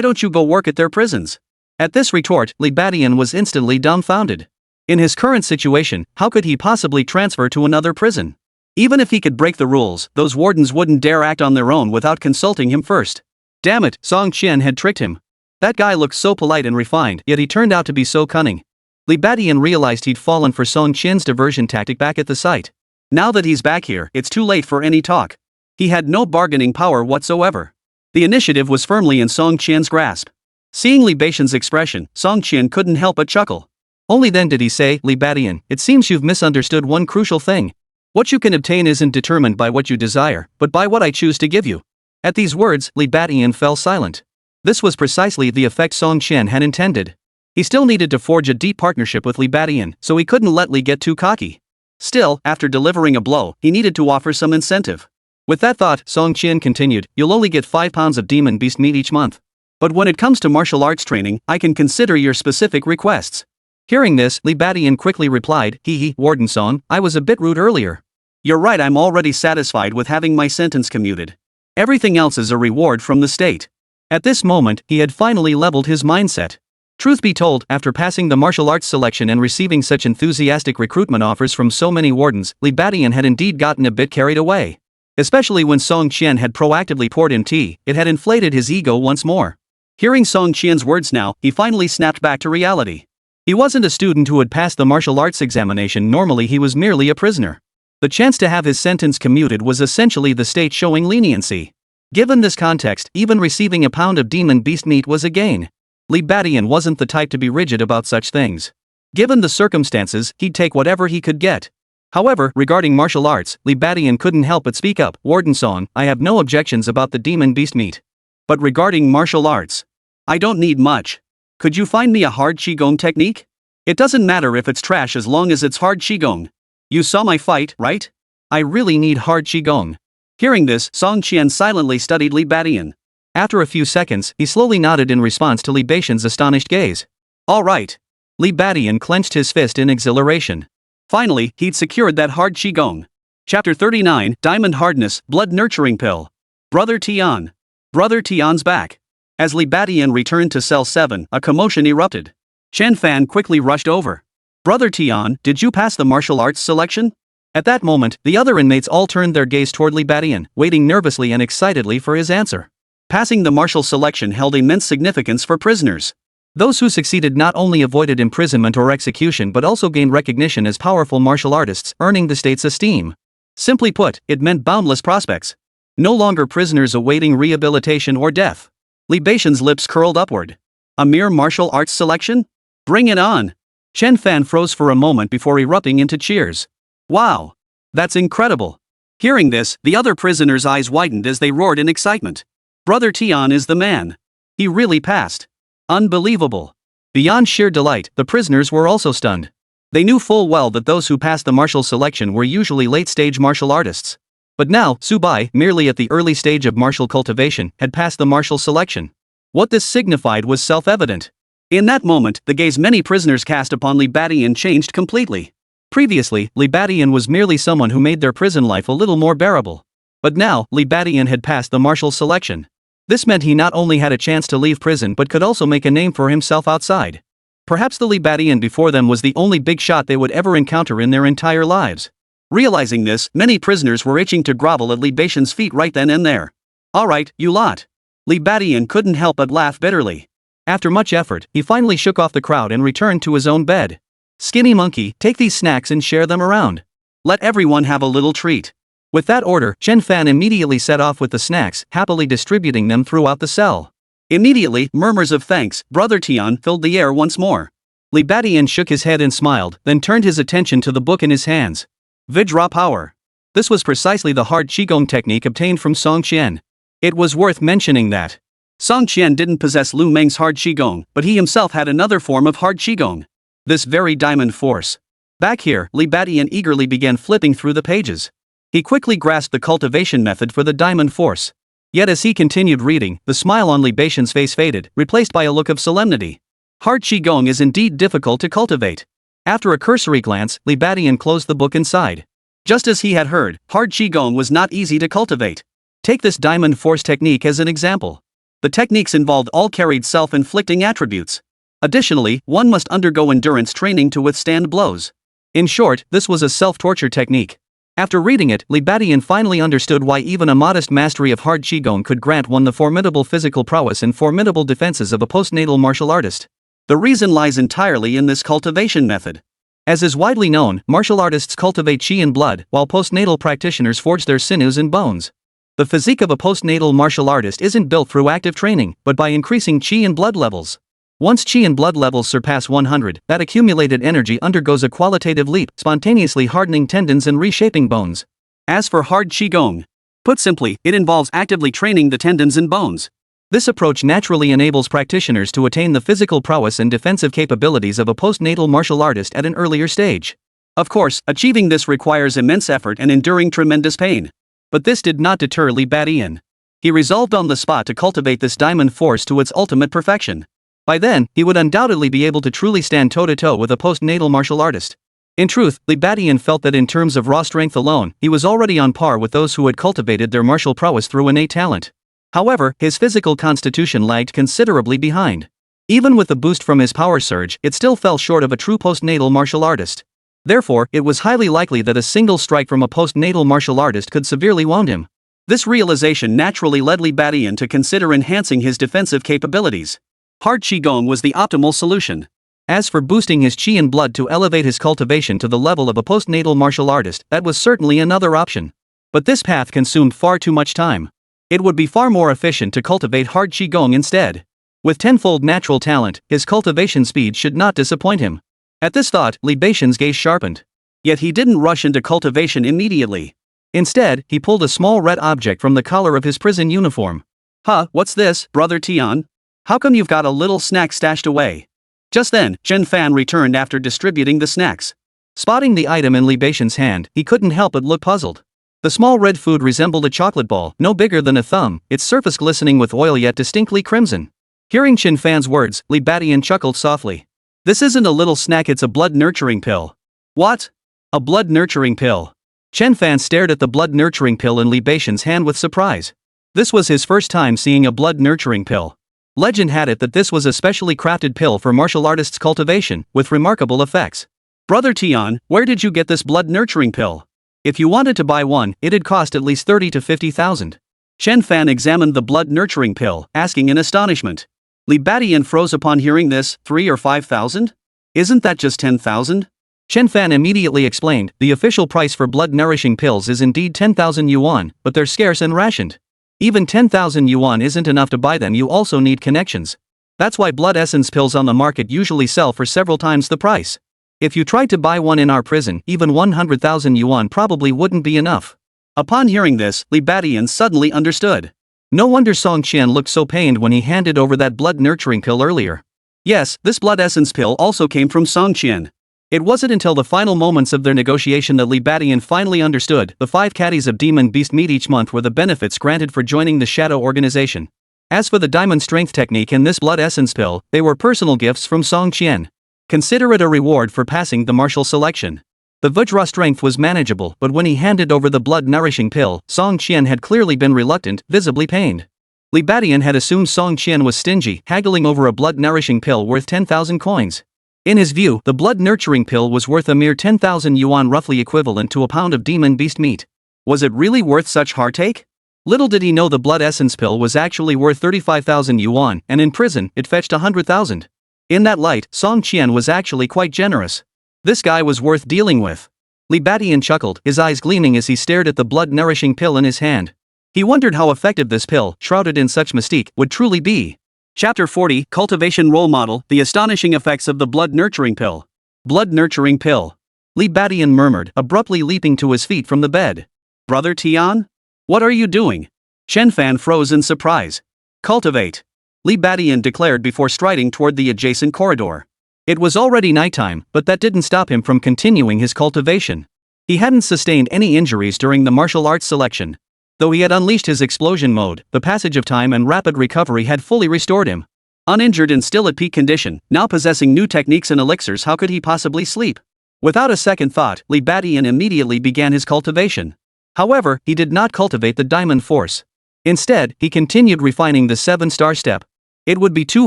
don't you go work at their prisons? At this retort, Li Badian was instantly dumbfounded. In his current situation, how could he possibly transfer to another prison? Even if he could break the rules, those wardens wouldn't dare act on their own without consulting him first. Damn it, Song Qian had tricked him. That guy looked so polite and refined, yet he turned out to be so cunning. Li Badian realized he'd fallen for Song Qian's diversion tactic back at the site. Now that he's back here, it's too late for any talk. He had no bargaining power whatsoever. The initiative was firmly in Song Qian's grasp. Seeing Li Badian's expression, Song Qian couldn't help but chuckle. Only then did he say, Li Badian, it seems you've misunderstood one crucial thing. What you can obtain isn't determined by what you desire, but by what I choose to give you. At these words, Li Badian fell silent. This was precisely the effect Song Qian had intended. He still needed to forge a deep partnership with Li Badian, so he couldn't let Li get too cocky. Still, after delivering a blow, he needed to offer some incentive. With that thought, Song Qian continued, you'll only get 5 pounds of demon beast meat each month. But when it comes to martial arts training, I can consider your specific requests. Hearing this, Li Badian quickly replied, Warden Song, I was a bit rude earlier. You're right, I'm already satisfied with having my sentence commuted. Everything else is a reward from the state. At this moment, he had finally leveled his mindset. Truth be told, after passing the martial arts selection and receiving such enthusiastic recruitment offers from so many wardens, Li Badian had indeed gotten a bit carried away. Especially when Song Qian had proactively poured him tea, it had inflated his ego once more. Hearing Song Qian's words now, he finally snapped back to reality. He wasn't a student who had passed the martial arts examination, normally he was merely a prisoner. The chance to have his sentence commuted was essentially the state showing leniency. Given this context, even receiving a pound of demon beast meat was a gain. Li Badian wasn't the type to be rigid about such things. Given the circumstances, he'd take whatever he could get. However, regarding martial arts, Li Badian couldn't help but speak up, Warden Song, I have no objections about the demon beast meat. But regarding martial arts, I don't need much. Could you find me a hard Qigong technique? It doesn't matter if it's trash as long as it's hard Qigong. You saw my fight, right? I really need hard Qigong. Hearing this, Song Qian silently studied Li Badian. After a few seconds, he slowly nodded in response to Li Badian's astonished gaze. All right. Li Badian clenched his fist in exhilaration. Finally, he'd secured that hard Qigong. Chapter 39, Diamond Hardness, Blood Nurturing Pill. Brother Tian. Brother Tian's back. As Li Badian returned to Cell 7, a commotion erupted. Chen Fan quickly rushed over. Brother Tian, did you pass the martial arts selection? At that moment, the other inmates all turned their gaze toward Li Badian, waiting nervously and excitedly for his answer. Passing the martial selection held immense significance for prisoners. Those who succeeded not only avoided imprisonment or execution but also gained recognition as powerful martial artists, earning the state's esteem. Simply put, it meant boundless prospects. No longer prisoners awaiting rehabilitation or death. Li Badian's lips curled upward. A mere martial arts selection? Bring it on! Chen Fan froze for a moment before erupting into cheers. Wow! That's incredible! Hearing this, the other prisoners' eyes widened as they roared in excitement. Brother Tian is the man. He really passed. Unbelievable. Beyond sheer delight, the prisoners were also stunned. They knew full well that those who passed the martial selection were usually late-stage martial artists. But now, Su Bai, merely at the early stage of martial cultivation, had passed the martial selection. What this signified was self-evident. In that moment, the gaze many prisoners cast upon Li Badian changed completely. Previously, Li Badian was merely someone who made their prison life a little more bearable. But now, Li Badian had passed the martial selection. This meant he not only had a chance to leave prison but could also make a name for himself outside. Perhaps the Li Badian before them was the only big shot they would ever encounter in their entire lives. Realizing this, many prisoners were itching to grovel at Li Badian's feet right then and there. Alright, you lot. Li Badian couldn't help but laugh bitterly. After much effort, he finally shook off the crowd and returned to his own bed. Skinny monkey, take these snacks and share them around. Let everyone have a little treat. With that order, Chen Fan immediately set off with the snacks, happily distributing them throughout the cell. Immediately, murmurs of thanks, Brother Tian, filled the air once more. Li Badian shook his head and smiled, then turned his attention to the book in his hands. Vajra Power. This was precisely the hard Qigong technique obtained from Song Qian. It was worth mentioning that Song Qian didn't possess Lu Meng's hard Qigong, but he himself had another form of hard Qigong. This very diamond force. Back here, Li Badian eagerly began flipping through the pages. He quickly grasped the cultivation method for the diamond force. Yet as he continued reading, the smile on Li Badian's face faded, replaced by a look of solemnity. Hard Qigong is indeed difficult to cultivate. After a cursory glance, Li Badian closed the book and sighed. Just as he had heard, hard Qigong was not easy to cultivate. Take this diamond force technique as an example. The techniques involved all carried self-inflicting attributes. Additionally, one must undergo endurance training to withstand blows. In short, this was a self-torture technique. After reading it, Li Badian finally understood why even a modest mastery of hard Qigong could grant one the formidable physical prowess and formidable defenses of a postnatal martial artist. The reason lies entirely in this cultivation method. As is widely known, martial artists cultivate qi in blood, while postnatal practitioners forge their sinews and bones. The physique of a postnatal martial artist isn't built through active training, but by increasing qi and blood levels. Once qi and blood levels surpass 100, that accumulated energy undergoes a qualitative leap, spontaneously hardening tendons and reshaping bones. As for hard Qigong, put simply, it involves actively training the tendons and bones. This approach naturally enables practitioners to attain the physical prowess and defensive capabilities of a postnatal martial artist at an earlier stage. Of course, achieving this requires immense effort and enduring tremendous pain. But this did not deter Li Badian. He resolved on the spot to cultivate this diamond force to its ultimate perfection. By then, he would undoubtedly be able to truly stand toe-to-toe with a postnatal martial artist. In truth, Li Badian felt that in terms of raw strength alone, he was already on par with those who had cultivated their martial prowess through innate talent. However, his physical constitution lagged considerably behind. Even with the boost from his power surge, it still fell short of a true postnatal martial artist. Therefore, it was highly likely that a single strike from a postnatal martial artist could severely wound him. This realization naturally led Li Badian to consider enhancing his defensive capabilities. Hard Qigong was the optimal solution. As for boosting his qi and blood to elevate his cultivation to the level of a postnatal martial artist, that was certainly another option. But this path consumed far too much time. It would be far more efficient to cultivate hard Qigong instead. With tenfold natural talent, his cultivation speed should not disappoint him. At this thought, Li Badian's gaze sharpened. Yet he didn't rush into cultivation immediately. Instead, he pulled a small red object from the collar of his prison uniform. Huh, what's this, Brother Tian? How come you've got a little snack stashed away? Just then, Chen Fan returned after distributing the snacks. Spotting the item in Li Beixian's hand, he couldn't help but look puzzled. The small red food resembled a chocolate ball, no bigger than a thumb, its surface glistening with oil yet distinctly crimson. Hearing Chen Fan's words, Li Beixian chuckled softly. This isn't a little snack, it's a blood-nurturing pill. What? A blood-nurturing pill? Chen Fan stared at the blood-nurturing pill in Li Beixian's hand with surprise. This was his first time seeing a blood-nurturing pill. Legend had it that this was a specially crafted pill for martial artists' cultivation, with remarkable effects. Brother Tian, where did you get this blood-nurturing pill? If you wanted to buy one, it'd cost at least 30 to 50,000. Chen Fan examined the blood-nurturing pill, asking in astonishment. Li Beixian froze upon hearing this. 3 or 5,000? Isn't that just 10,000? Chen Fan immediately explained, the official price for blood-nourishing pills is indeed 10,000 yuan, but they're scarce and rationed. Even 10,000 yuan isn't enough to buy them, you also need connections. That's why blood essence pills on the market usually sell for several times the price. If you tried to buy one in our prison, even 100,000 yuan probably wouldn't be enough. Upon hearing this, Li Beixian suddenly understood. No wonder Song Qian looked so pained when he handed over that blood-nurturing pill earlier. Yes, this blood essence pill also came from Song Qian. It wasn't until the final moments of their negotiation that Li Beixian finally understood. The 5 caddies of demon beast meat each month were the benefits granted for joining the shadow organization. As for the diamond strength technique and this blood essence pill, they were personal gifts from Song Qian. Consider it a reward for passing the martial selection. The Vajra strength was manageable, but when he handed over the blood-nourishing pill, Song Qian had clearly been reluctant, visibly pained. Li Beixian had assumed Song Qian was stingy, haggling over a blood-nourishing pill worth 10,000 coins. In his view, the blood-nurturing pill was worth a mere 10,000 yuan, roughly equivalent to a pound of demon beast meat. Was it really worth such heartache? Little did he know the blood essence pill was actually worth 35,000 yuan, and in prison, it fetched 100,000. In that light, Song Qian was actually quite generous. This guy was worth dealing with. Li Beixian chuckled, his eyes gleaming as he stared at the blood-nourishing pill in his hand. He wondered how effective this pill, shrouded in such mystique, would truly be. Chapter 40, Cultivation Role Model, The Astonishing Effects of the Blood-Nurturing Pill. Blood-nurturing pill. Li Beixian murmured, abruptly leaping to his feet from the bed. Brother Tian? What are you doing? Chen Fan froze in surprise. Cultivate. Li Beixian declared before striding toward the adjacent corridor. It was already nighttime, but that didn't stop him from continuing his cultivation. He hadn't sustained any injuries during the martial arts selection. Though he had unleashed his explosion mode, the passage of time and rapid recovery had fully restored him. Uninjured and still at peak condition, now possessing new techniques and elixirs, how could he possibly sleep? Without a second thought, Li Beixian immediately began his cultivation. However, he did not cultivate the diamond force. Instead, he continued refining the 7-star step. It would be too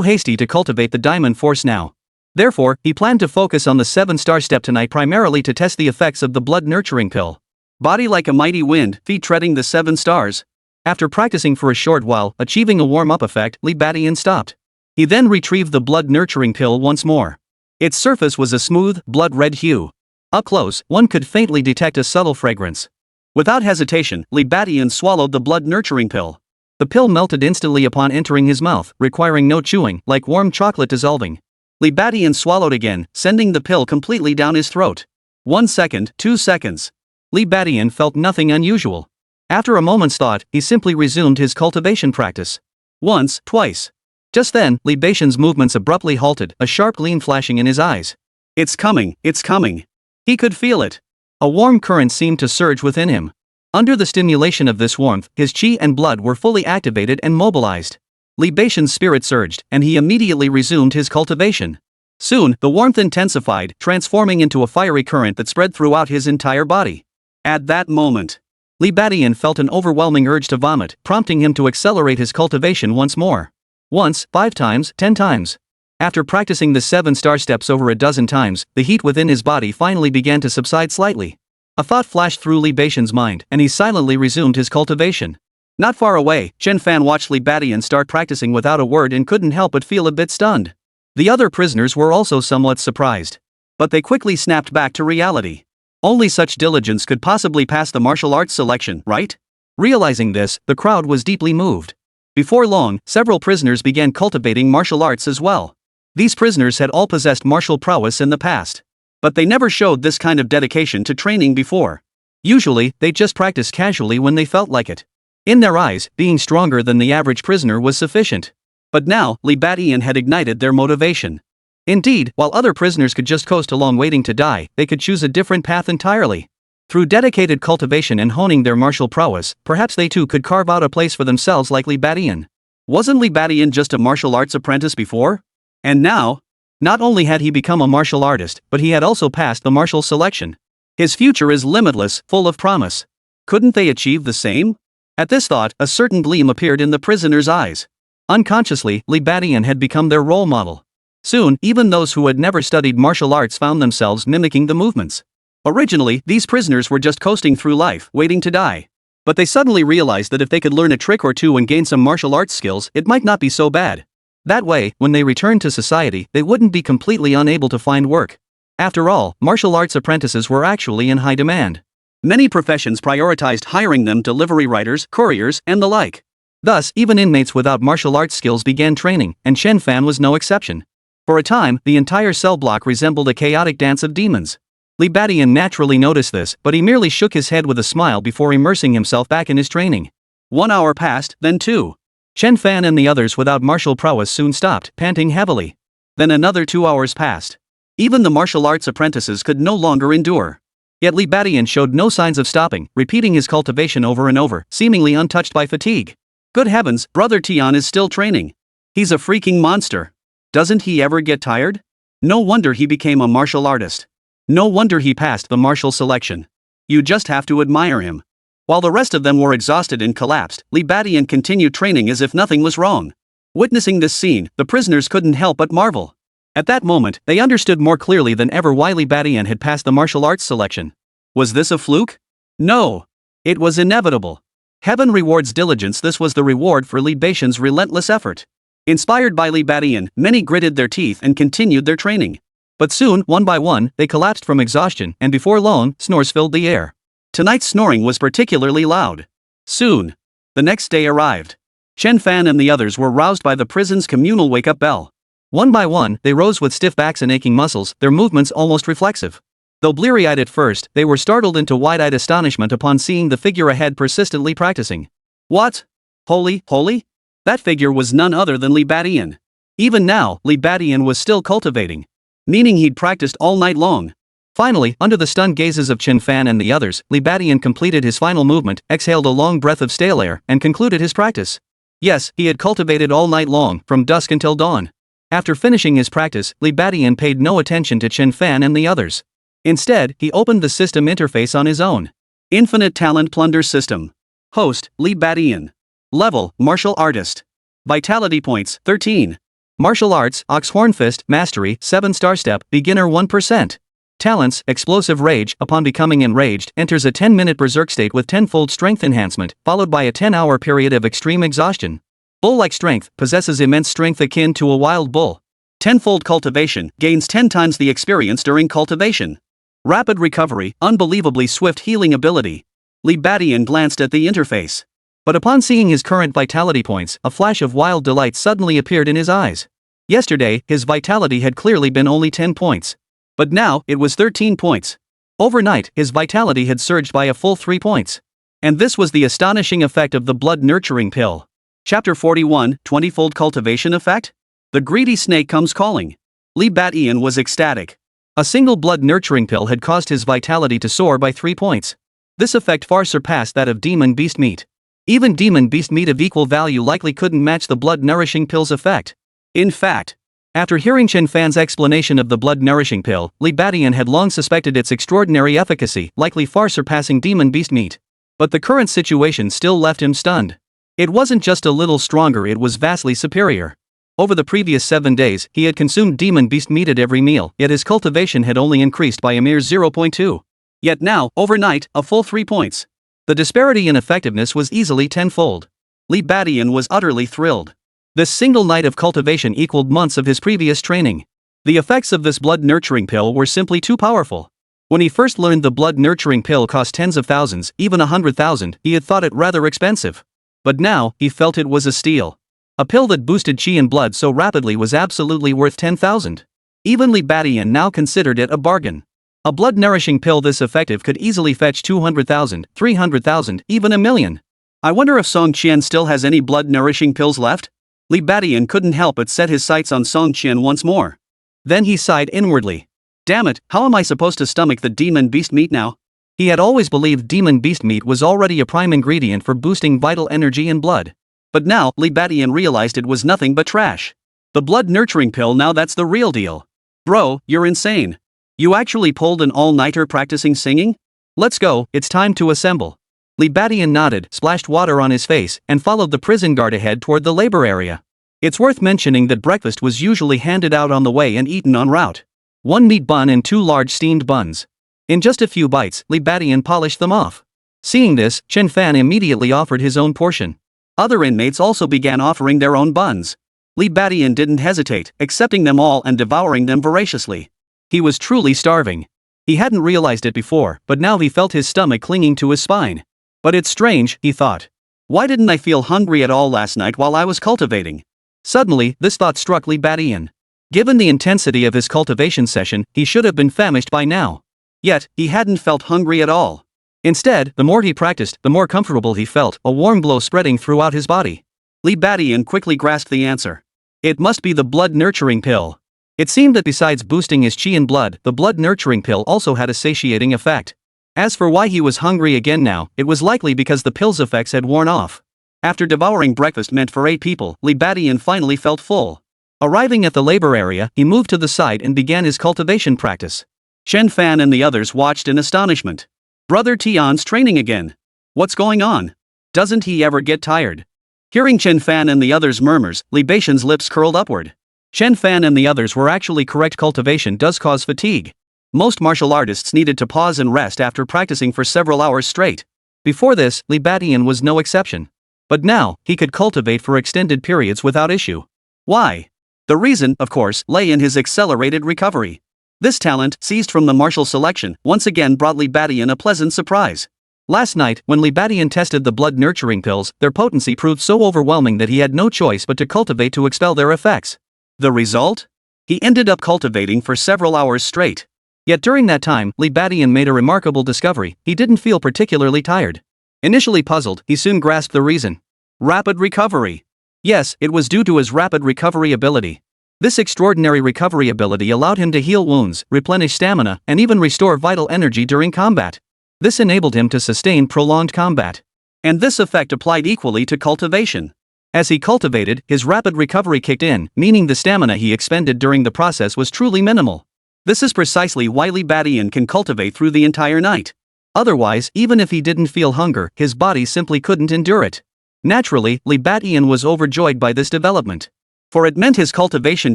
hasty to cultivate the diamond force now. Therefore, he planned to focus on the 7-star step tonight, primarily to test the effects of the blood-nurturing pill. Body like a mighty wind, feet treading the 7 stars. After practicing for a short while, achieving a warm-up effect, Li Beixian stopped. He then retrieved the blood-nurturing pill once more. Its surface was a smooth, blood-red hue. Up close, one could faintly detect a subtle fragrance. Without hesitation, Li Beixian swallowed the blood-nurturing pill. The pill melted instantly upon entering his mouth, requiring no chewing, like warm chocolate dissolving. Li Beixian swallowed again, sending the pill completely down his throat. 1 second, 2 seconds. Li Beixian felt nothing unusual. After a moment's thought, he simply resumed his cultivation practice. Once, twice. Just then, Li Beixian's movements abruptly halted, a sharp gleam flashing in his eyes. It's coming, it's coming. He could feel it. A warm current seemed to surge within him. Under the stimulation of this warmth, his qi and blood were fully activated and mobilized. Li Beixian's spirit surged, and he immediately resumed his cultivation. Soon, the warmth intensified, transforming into a fiery current that spread throughout his entire body. At that moment, Li Beixian felt an overwhelming urge to vomit, prompting him to accelerate his cultivation once more. Once, 5 times, 10 times. After practicing the 7-star steps over a dozen times, the heat within his body finally began to subside slightly. A thought flashed through Li Beixian's mind, and he silently resumed his cultivation. Not far away, Chen Fan watched Li Beixian start practicing without a word and couldn't help but feel a bit stunned. The other prisoners were also somewhat surprised. But they quickly snapped back to reality. Only such diligence could possibly pass the martial arts selection, right? Realizing this, the crowd was deeply moved. Before long, several prisoners began cultivating martial arts as well. These prisoners had all possessed martial prowess in the past. But they never showed this kind of dedication to training before. Usually, they just practiced casually when they felt like it. In their eyes, being stronger than the average prisoner was sufficient. But now, Li Badian had ignited their motivation. Indeed, while other prisoners could just coast along waiting to die, they could choose a different path entirely. Through dedicated cultivation and honing their martial prowess, perhaps they too could carve out a place for themselves like Li Badian. Wasn't Li Badian just a martial arts apprentice before? And now? Not only had he become a martial artist, but he had also passed the martial selection. His future is limitless, full of promise. Couldn't they achieve the same? At this thought, a certain gleam appeared in the prisoner's eyes. Unconsciously, Li Badian had become their role model. Soon, even those who had never studied martial arts found themselves mimicking the movements. Originally, these prisoners were just coasting through life, waiting to die. But they suddenly realized that if they could learn a trick or two and gain some martial arts skills, it might not be so bad. That way, when they returned to society, they wouldn't be completely unable to find work. After all, martial arts apprentices were actually in high demand. Many professions prioritized hiring them: delivery riders, couriers, and the like. Thus, even inmates without martial arts skills began training, and Chen Fan was no exception. For a time, the entire cell block resembled a chaotic dance of demons. Li Badian naturally noticed this, but he merely shook his head with a smile before immersing himself back in his training. 1 hour passed, then 2. Chen Fan and the others without martial prowess soon stopped, panting heavily. Then another 2 hours passed. Even the martial arts apprentices could no longer endure. Yet Li Badian showed no signs of stopping, repeating his cultivation over and over, seemingly untouched by fatigue. Good heavens, Brother Tian is still training. He's a freaking monster. Doesn't he ever get tired? No wonder he became a martial artist. No wonder he passed the martial selection. You just have to admire him. While the rest of them were exhausted and collapsed, Li Badian continued training as if nothing was wrong. Witnessing this scene, the prisoners couldn't help but marvel. At that moment, they understood more clearly than ever why Li Badian had passed the martial arts selection. Was this a fluke? No. It was inevitable. Heaven rewards diligence. This was the reward for Li Badian's relentless effort. Inspired by Li Badian, many gritted their teeth and continued their training. But soon, one by one, they collapsed from exhaustion, and before long, snores filled the air. Tonight's snoring was particularly loud. Soon, the next day arrived. Chen Fan and the others were roused by the prison's communal wake-up bell. One by one, they rose with stiff backs and aching muscles, their movements almost reflexive. Though bleary-eyed at first, they were startled into wide-eyed astonishment upon seeing the figure ahead persistently practicing. What? Holy? That figure was none other than Li Badian. Even now, Li Badian was still cultivating. Meaning he'd practiced all night long. Finally, under the stunned gazes of Chen Fan and the others, Li Badian completed his final movement, exhaled a long breath of stale air, and concluded his practice. Yes, he had cultivated all night long, from dusk until dawn. After finishing his practice, Li Badian paid no attention to Chen Fan and the others. Instead, he opened the system interface on his own. Infinite Plunder System. Host, Li Badian. Level, Martial Artist. Vitality points, 13. Martial Arts, Oxhorn Fist, Mastery, 7-star step, Beginner 1%. Talents, Explosive Rage. Upon becoming enraged, enters a 10-minute berserk state with tenfold strength enhancement, followed by a 10-hour period of extreme exhaustion. Bull-like strength, possesses immense strength akin to a wild bull. Tenfold cultivation, gains 10 times the experience during cultivation. Rapid recovery, unbelievably swift healing ability. Li Badian glanced at the interface. But upon seeing his current vitality points, a flash of wild delight suddenly appeared in his eyes. Yesterday, his vitality had clearly been only 10 points. But now, it was 13 points. Overnight, his vitality had surged by a full 3 points. And this was the astonishing effect of the blood nurturing pill. Chapter 41, 20-fold cultivation effect? The greedy snake comes calling. Li Badian was ecstatic. A single blood nurturing pill had caused his vitality to soar by 3 points. This effect far surpassed that of demon beast meat. Even demon beast meat of equal value likely couldn't match the blood nourishing pill's effect. In fact, after hearing Chen Fan's explanation of the blood nourishing pill, Li Badian had long suspected its extraordinary efficacy, likely far surpassing demon beast meat. But the current situation still left him stunned. It wasn't just a little stronger, it was vastly superior. Over the previous 7 days, he had consumed demon beast meat at every meal, yet his cultivation had only increased by a mere 0.2. Yet now, overnight, a full 3 points. The disparity in effectiveness was easily tenfold. Li Badian was utterly thrilled. This single night of cultivation equaled months of his previous training. The effects of this blood nurturing pill were simply too powerful. When he first learned the blood nurturing pill cost tens of thousands, even 100,000, he had thought it rather expensive. But now, he felt it was a steal. A pill that boosted chi and blood so rapidly was absolutely worth 10,000. Even Li Badian now considered it a bargain. A blood-nourishing pill this effective could easily fetch 200,000, 300,000, even $1 million. I wonder if Song Qian still has any blood-nourishing pills left? Li Badian couldn't help but set his sights on Song Qian once more. Then he sighed inwardly. Damn it, how am I supposed to stomach the demon beast meat now? He had always believed demon beast meat was already a prime ingredient for boosting vital energy and blood. But now, Li Badian realized it was nothing but trash. The blood-nurturing pill, now that's the real deal. Bro, you're insane. You actually pulled an all-nighter practicing singing? Let's go, it's time to assemble. Li Badian nodded, splashed water on his face, and followed the prison guard ahead toward the labor area. It's worth mentioning that breakfast was usually handed out on the way and eaten en route. 1 meat bun and 2 large steamed buns. In just a few bites, Li Badian polished them off. Seeing this, Chen Fan immediately offered his own portion. Other inmates also began offering their own buns. Li Badian didn't hesitate, accepting them all and devouring them voraciously. He was truly starving. He hadn't realized it before, but now he felt his stomach clinging to his spine. But it's strange, he thought. Why didn't I feel hungry at all last night while I was cultivating? Suddenly, this thought struck Li Badian. Given the intensity of his cultivation session, he should have been famished by now. Yet, he hadn't felt hungry at all. Instead, the more he practiced, the more comfortable he felt, a warm glow spreading throughout his body. Li Badian quickly grasped the answer. It must be the blood-nurturing pill. It seemed that besides boosting his qi and blood, the blood-nurturing pill also had a satiating effect. As for why he was hungry again now, it was likely because the pill's effects had worn off. After devouring breakfast meant for 8 people, Li Badian finally felt full. Arriving at the labor area, he moved to the side and began his cultivation practice. Chen Fan and the others watched in astonishment. Brother Tian's training again. What's going on? Doesn't he ever get tired? Hearing Chen Fan and the others' murmurs, Li Badian's lips curled upward. Chen Fan and the others were actually correct. Cultivation does cause fatigue. Most martial artists needed to pause and rest after practicing for several hours straight. Before this, Li Badian was no exception. But now, he could cultivate for extended periods without issue. Why? The reason, of course, lay in his accelerated recovery. This talent, seized from the martial selection, once again brought Li Badian a pleasant surprise. Last night, when Li Badian tested the blood-nurturing pills, their potency proved so overwhelming that he had no choice but to cultivate to expel their effects. The result? He ended up cultivating for several hours straight. Yet during that time, Li Badian made a remarkable discovery: he didn't feel particularly tired. Initially puzzled, he soon grasped the reason. Rapid recovery. Yes, it was due to his rapid recovery ability. This extraordinary recovery ability allowed him to heal wounds, replenish stamina, and even restore vital energy during combat. This enabled him to sustain prolonged combat. And this effect applied equally to cultivation. As he cultivated, his rapid recovery kicked in, meaning the stamina he expended during the process was truly minimal. This is precisely why Li Badian can cultivate through the entire night. Otherwise, even if he didn't feel hunger, his body simply couldn't endure it. Naturally, Li Badian was overjoyed by this development. For it meant his cultivation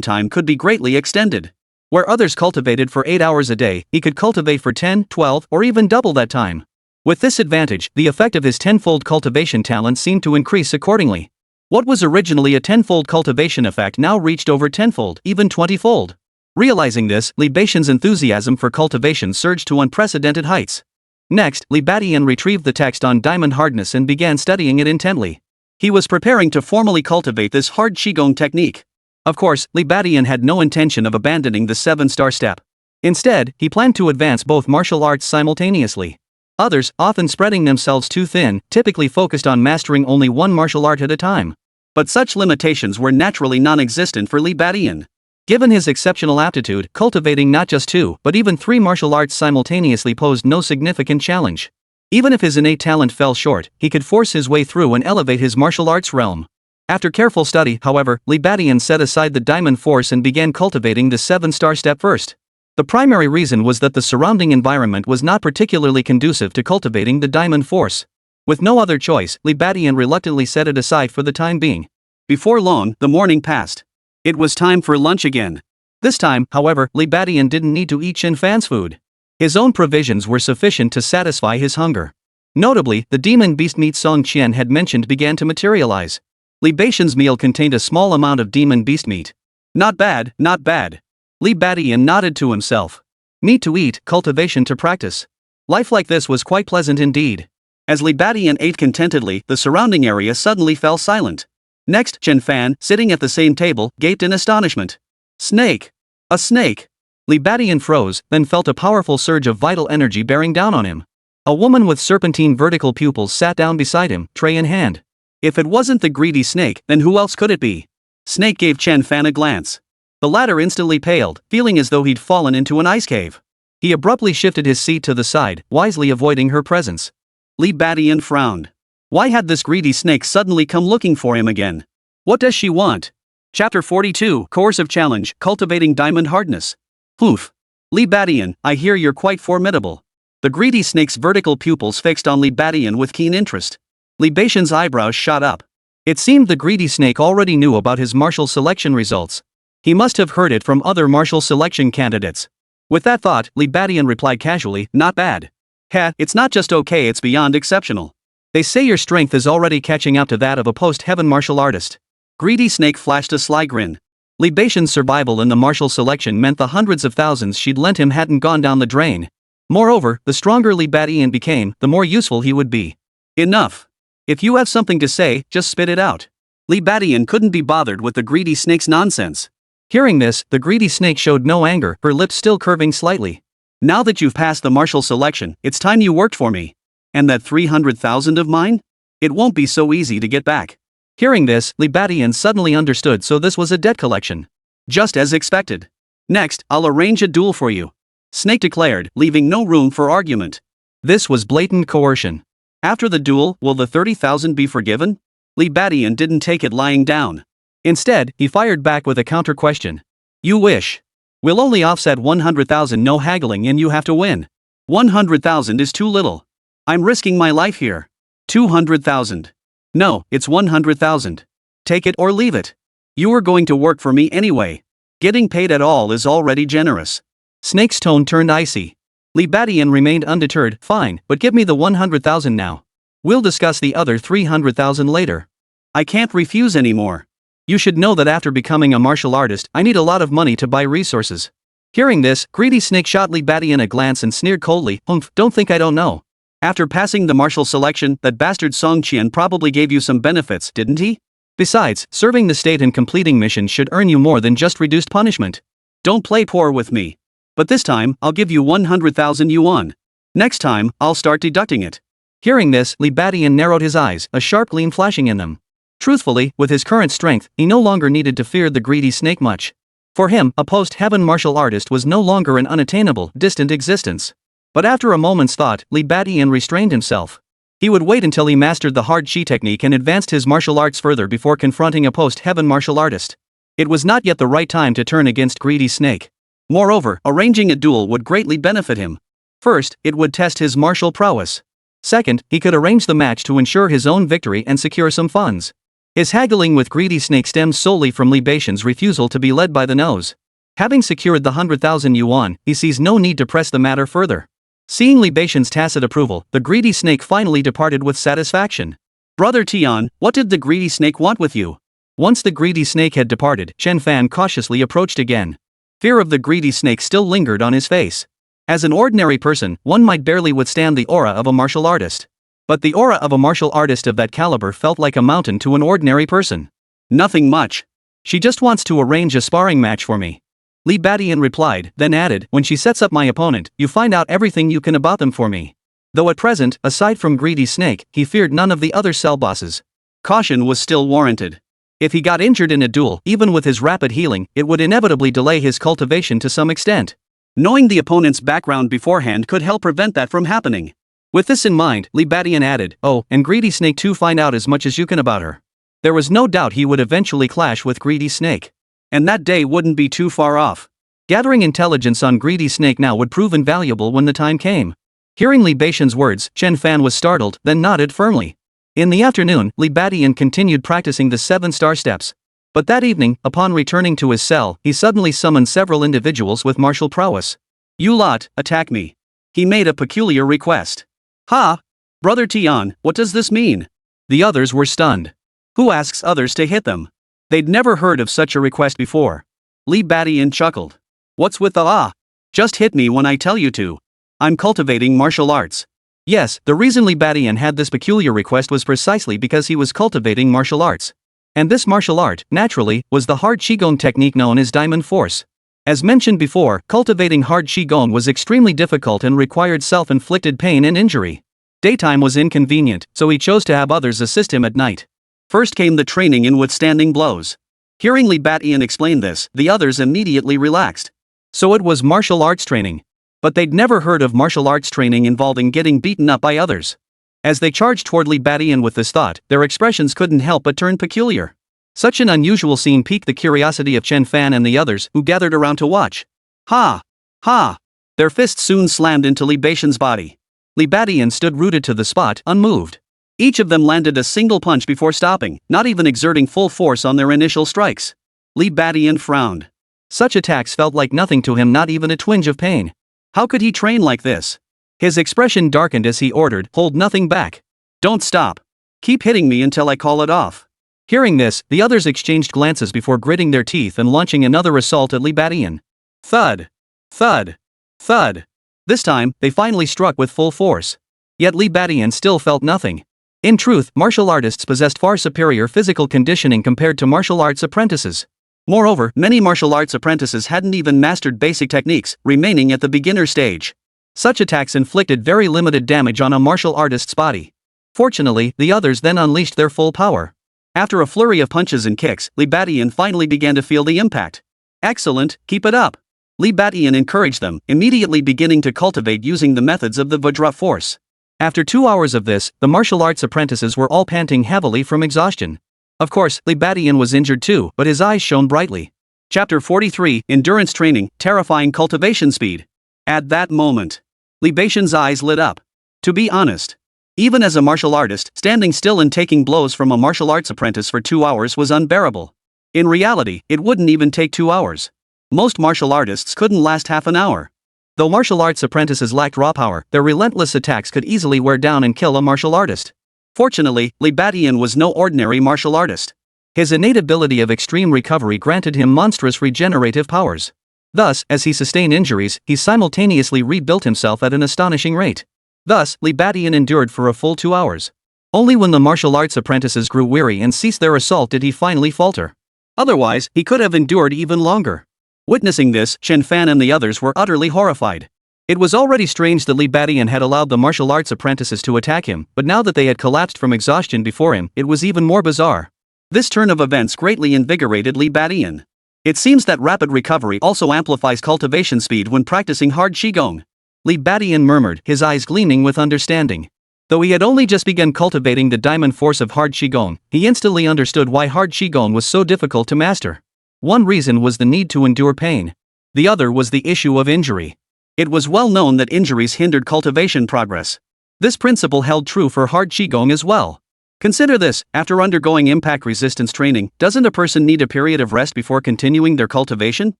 time could be greatly extended. Where others cultivated for 8 hours a day, he could cultivate for 10, 12, or even double that time. With this advantage, the effect of his tenfold cultivation talent seemed to increase accordingly. What was originally a tenfold cultivation effect now reached over tenfold, even 20-fold. Realizing this, Li Badian's enthusiasm for cultivation surged to unprecedented heights. Next, Li Badian retrieved the text on diamond hardness and began studying it intently. He was preparing to formally cultivate this hard Qigong technique. Of course, Li Badian had no intention of abandoning the 7-star step. Instead, he planned to advance both martial arts simultaneously. Others, often spreading themselves too thin, typically focused on mastering only one martial art at a time. But such limitations were naturally non-existent for Li Badian. Given his exceptional aptitude, cultivating not just 2, but even 3 martial arts simultaneously posed no significant challenge. Even if his innate talent fell short, he could force his way through and elevate his martial arts realm. After careful study, however, Li Badian set aside the diamond force and began cultivating the 7-star step first. The primary reason was that the surrounding environment was not particularly conducive to cultivating the diamond force. With no other choice, Li Badian reluctantly set it aside for the time being. Before long, the morning passed. It was time for lunch again. This time, however, Li Badian didn't need to eat Chen Fan's food. His own provisions were sufficient to satisfy his hunger. Notably, the demon beast meat Song Qian had mentioned began to materialize. Li Badian's meal contained a small amount of demon beast meat. Not bad, not bad. Li Badian nodded to himself. Meat to eat, cultivation to practice. Life like this was quite pleasant indeed. As Li Badian ate contentedly, the surrounding area suddenly fell silent. Next, Chen Fan, sitting at the same table, gaped in astonishment. Snake! A snake! Li Badian froze, then felt a powerful surge of vital energy bearing down on him. A woman with serpentine vertical pupils sat down beside him, tray in hand. If it wasn't the greedy snake, then who else could it be? Snake gave Chen Fan a glance. The latter instantly paled, feeling as though he'd fallen into an ice cave. He abruptly shifted his seat to the side, wisely avoiding her presence. Li Badian frowned. Why had this greedy snake suddenly come looking for him again? What does she want? Chapter 42, Coercive Challenge, Cultivating Diamond Hardness. Oof. Li Badian, I hear you're quite formidable. The greedy snake's vertical pupils fixed on Li Badian with keen interest. Li Badian's eyebrows shot up. It seemed the greedy snake already knew about his martial selection results. He must have heard it from other martial selection candidates. With that thought, Li Badian replied casually, not bad. Heh, it's not just okay, it's beyond exceptional. They say your strength is already catching up to that of a post-heaven martial artist. Greedy snake flashed a sly grin. Li Badian's survival in the martial selection meant the hundreds of thousands she'd lent him hadn't gone down the drain. Moreover, the stronger Li Badian became, the more useful he would be. Enough. If you have something to say, just spit it out. Li Badian couldn't be bothered with the greedy snake's nonsense. Hearing this, the greedy snake showed no anger, her lips still curving slightly. Now that you've passed the martial selection, it's time you worked for me. And that 300,000 of mine? It won't be so easy to get back. Hearing this, Li Badian suddenly understood, so this was a debt collection. Just as expected. Next, I'll arrange a duel for you. Snake declared, leaving no room for argument. This was blatant coercion. After the duel, will the 30,000 be forgiven? Li Badian didn't take it lying down. Instead, he fired back with a counter-question. You wish. We'll only offset 100,000, no haggling, and you have to win. 100,000 is too little. I'm risking my life here. 200,000. No, it's 100,000. Take it or leave it. You are going to work for me anyway. Getting paid at all is already generous. Snake's tone turned icy. Li Badian remained undeterred. Fine, but give me the 100,000 now. We'll discuss the other 300,000 later. I can't refuse anymore. You should know that after becoming a martial artist, I need a lot of money to buy resources. Hearing this, greedy snake shot Li Badian a glance and sneered coldly, don't think I don't know. After passing the martial selection, that bastard Song Qian probably gave you some benefits, didn't he? Besides, serving the state and completing missions should earn you more than just reduced punishment. Don't play poor with me. But this time, I'll give you 100,000 yuan. Next time, I'll start deducting it. Hearing this, Li Badian narrowed his eyes, a sharp gleam flashing in them. Truthfully, with his current strength, he no longer needed to fear the greedy snake much. For him, a post-heaven martial artist was no longer an unattainable, distant existence. But after a moment's thought, Li Badian restrained himself. He would wait until he mastered the hard chi technique and advanced his martial arts further before confronting a post-heaven martial artist. It was not yet the right time to turn against greedy snake. Moreover, arranging a duel would greatly benefit him. First, it would test his martial prowess. Second, he could arrange the match to ensure his own victory and secure some funds. His haggling with greedy snake stemmed solely from Li Badian's refusal to be led by the nose. Having secured the 100,000 yuan, he sees no need to press the matter further. Seeing Li Badian's tacit approval, the greedy snake finally departed with satisfaction. Brother Tian, what did the greedy snake want with you? Once the greedy snake had departed, Chen Fan cautiously approached again. Fear of the greedy snake still lingered on his face. As an ordinary person, one might barely withstand the aura of a martial artist. But the aura of a martial artist of that caliber felt like a mountain to an ordinary person. Nothing much. She just wants to arrange a sparring match for me. Li Badian replied, then added, when she sets up my opponent, you find out everything you can about them for me. Though at present, aside from greedy snake, he feared none of the other cell bosses. Caution was still warranted. If he got injured in a duel, even with his rapid healing, it would inevitably delay his cultivation to some extent. Knowing the opponent's background beforehand could help prevent that from happening. With this in mind, Li Badian added, oh, and greedy snake too, find out as much as you can about her. There was no doubt he would eventually clash with greedy snake. And that day wouldn't be too far off. Gathering intelligence on greedy snake now would prove invaluable when the time came. Hearing Li Badian's words, Chen Fan was startled, then nodded firmly. In the afternoon, Li Badian continued practicing the 7-star steps. But that evening, upon returning to his cell, he suddenly summoned several individuals with martial prowess. You lot, attack me. He made a peculiar request. Ha! Brother Tian, what does this mean? The others were stunned. Who asks others to hit them? They'd never heard of such a request before. Li Badian chuckled. What's with the Just hit me when I tell you to. I'm cultivating martial arts. Yes, the reason Li Badian had this peculiar request was precisely because he was cultivating martial arts. And this martial art, naturally, was the hard qigong technique known as Diamond Force. As mentioned before, cultivating hard Qigong was extremely difficult and required self-inflicted pain and injury. Daytime was inconvenient, so he chose to have others assist him at night. First came the training in withstanding blows. Hearing Li Batian explain this, the others immediately relaxed. So it was martial arts training. But they'd never heard of martial arts training involving getting beaten up by others. As they charged toward Li Batian with this thought, their expressions couldn't help but turn peculiar. Such an unusual scene piqued the curiosity of Chen Fan and the others, who gathered around to watch. Ha! Ha! Their fists soon slammed into Li Batian's body. Li Batian stood rooted to the spot, unmoved. Each of them landed a single punch before stopping, not even exerting full force on their initial strikes. Li Batian frowned. Such attacks felt like nothing to him, not even a twinge of pain. How could he train like this? His expression darkened as he ordered, "Hold nothing back. Don't stop. Keep hitting me until I call it off." Hearing this, the others exchanged glances before gritting their teeth and launching another assault at Li Batian. Thud! Thud! Thud! This time, they finally struck with full force. Yet Li Batian still felt nothing. In truth, martial artists possessed far superior physical conditioning compared to martial arts apprentices. Moreover, many martial arts apprentices hadn't even mastered basic techniques, remaining at the beginner stage. Such attacks inflicted very limited damage on a martial artist's body. Fortunately, the others then unleashed their full power. After a flurry of punches and kicks, Li Batian finally began to feel the impact. Excellent, keep it up. Li Batian encouraged them, immediately beginning to cultivate using the methods of the Vajra force. After 2 hours of this, the martial arts apprentices were all panting heavily from exhaustion. Of course, Li Batian was injured too, but his eyes shone brightly. Chapter 43, Endurance Training, Terrifying Cultivation Speed. At that moment, Li Batian's eyes lit up. To be honest, even as a martial artist, standing still and taking blows from a martial arts apprentice for 2 hours was unbearable. In reality, it wouldn't even take 2 hours. Most martial artists couldn't last half an hour. Though martial arts apprentices lacked raw power, their relentless attacks could easily wear down and kill a martial artist. Fortunately, Li Batian was no ordinary martial artist. His innate ability of extreme recovery granted him monstrous regenerative powers. Thus, as he sustained injuries, he simultaneously rebuilt himself at an astonishing rate. Thus, Li Batian endured for a full 2 hours. Only when the martial arts apprentices grew weary and ceased their assault did he finally falter. Otherwise, he could have endured even longer. Witnessing this, Chen Fan and the others were utterly horrified. It was already strange that Li Batian had allowed the martial arts apprentices to attack him, but now that they had collapsed from exhaustion before him, it was even more bizarre. This turn of events greatly invigorated Li Batian. It seems that rapid recovery also amplifies cultivation speed when practicing hard Qigong. Li Batian murmured, his eyes gleaming with understanding. Though he had only just begun cultivating the diamond force of hard Qigong, he instantly understood why hard Qigong was so difficult to master. One reason was the need to endure pain. The other was the issue of injury. It was well known that injuries hindered cultivation progress. This principle held true for hard Qigong as well. Consider this, after undergoing impact resistance training, doesn't a person need a period of rest before continuing their cultivation?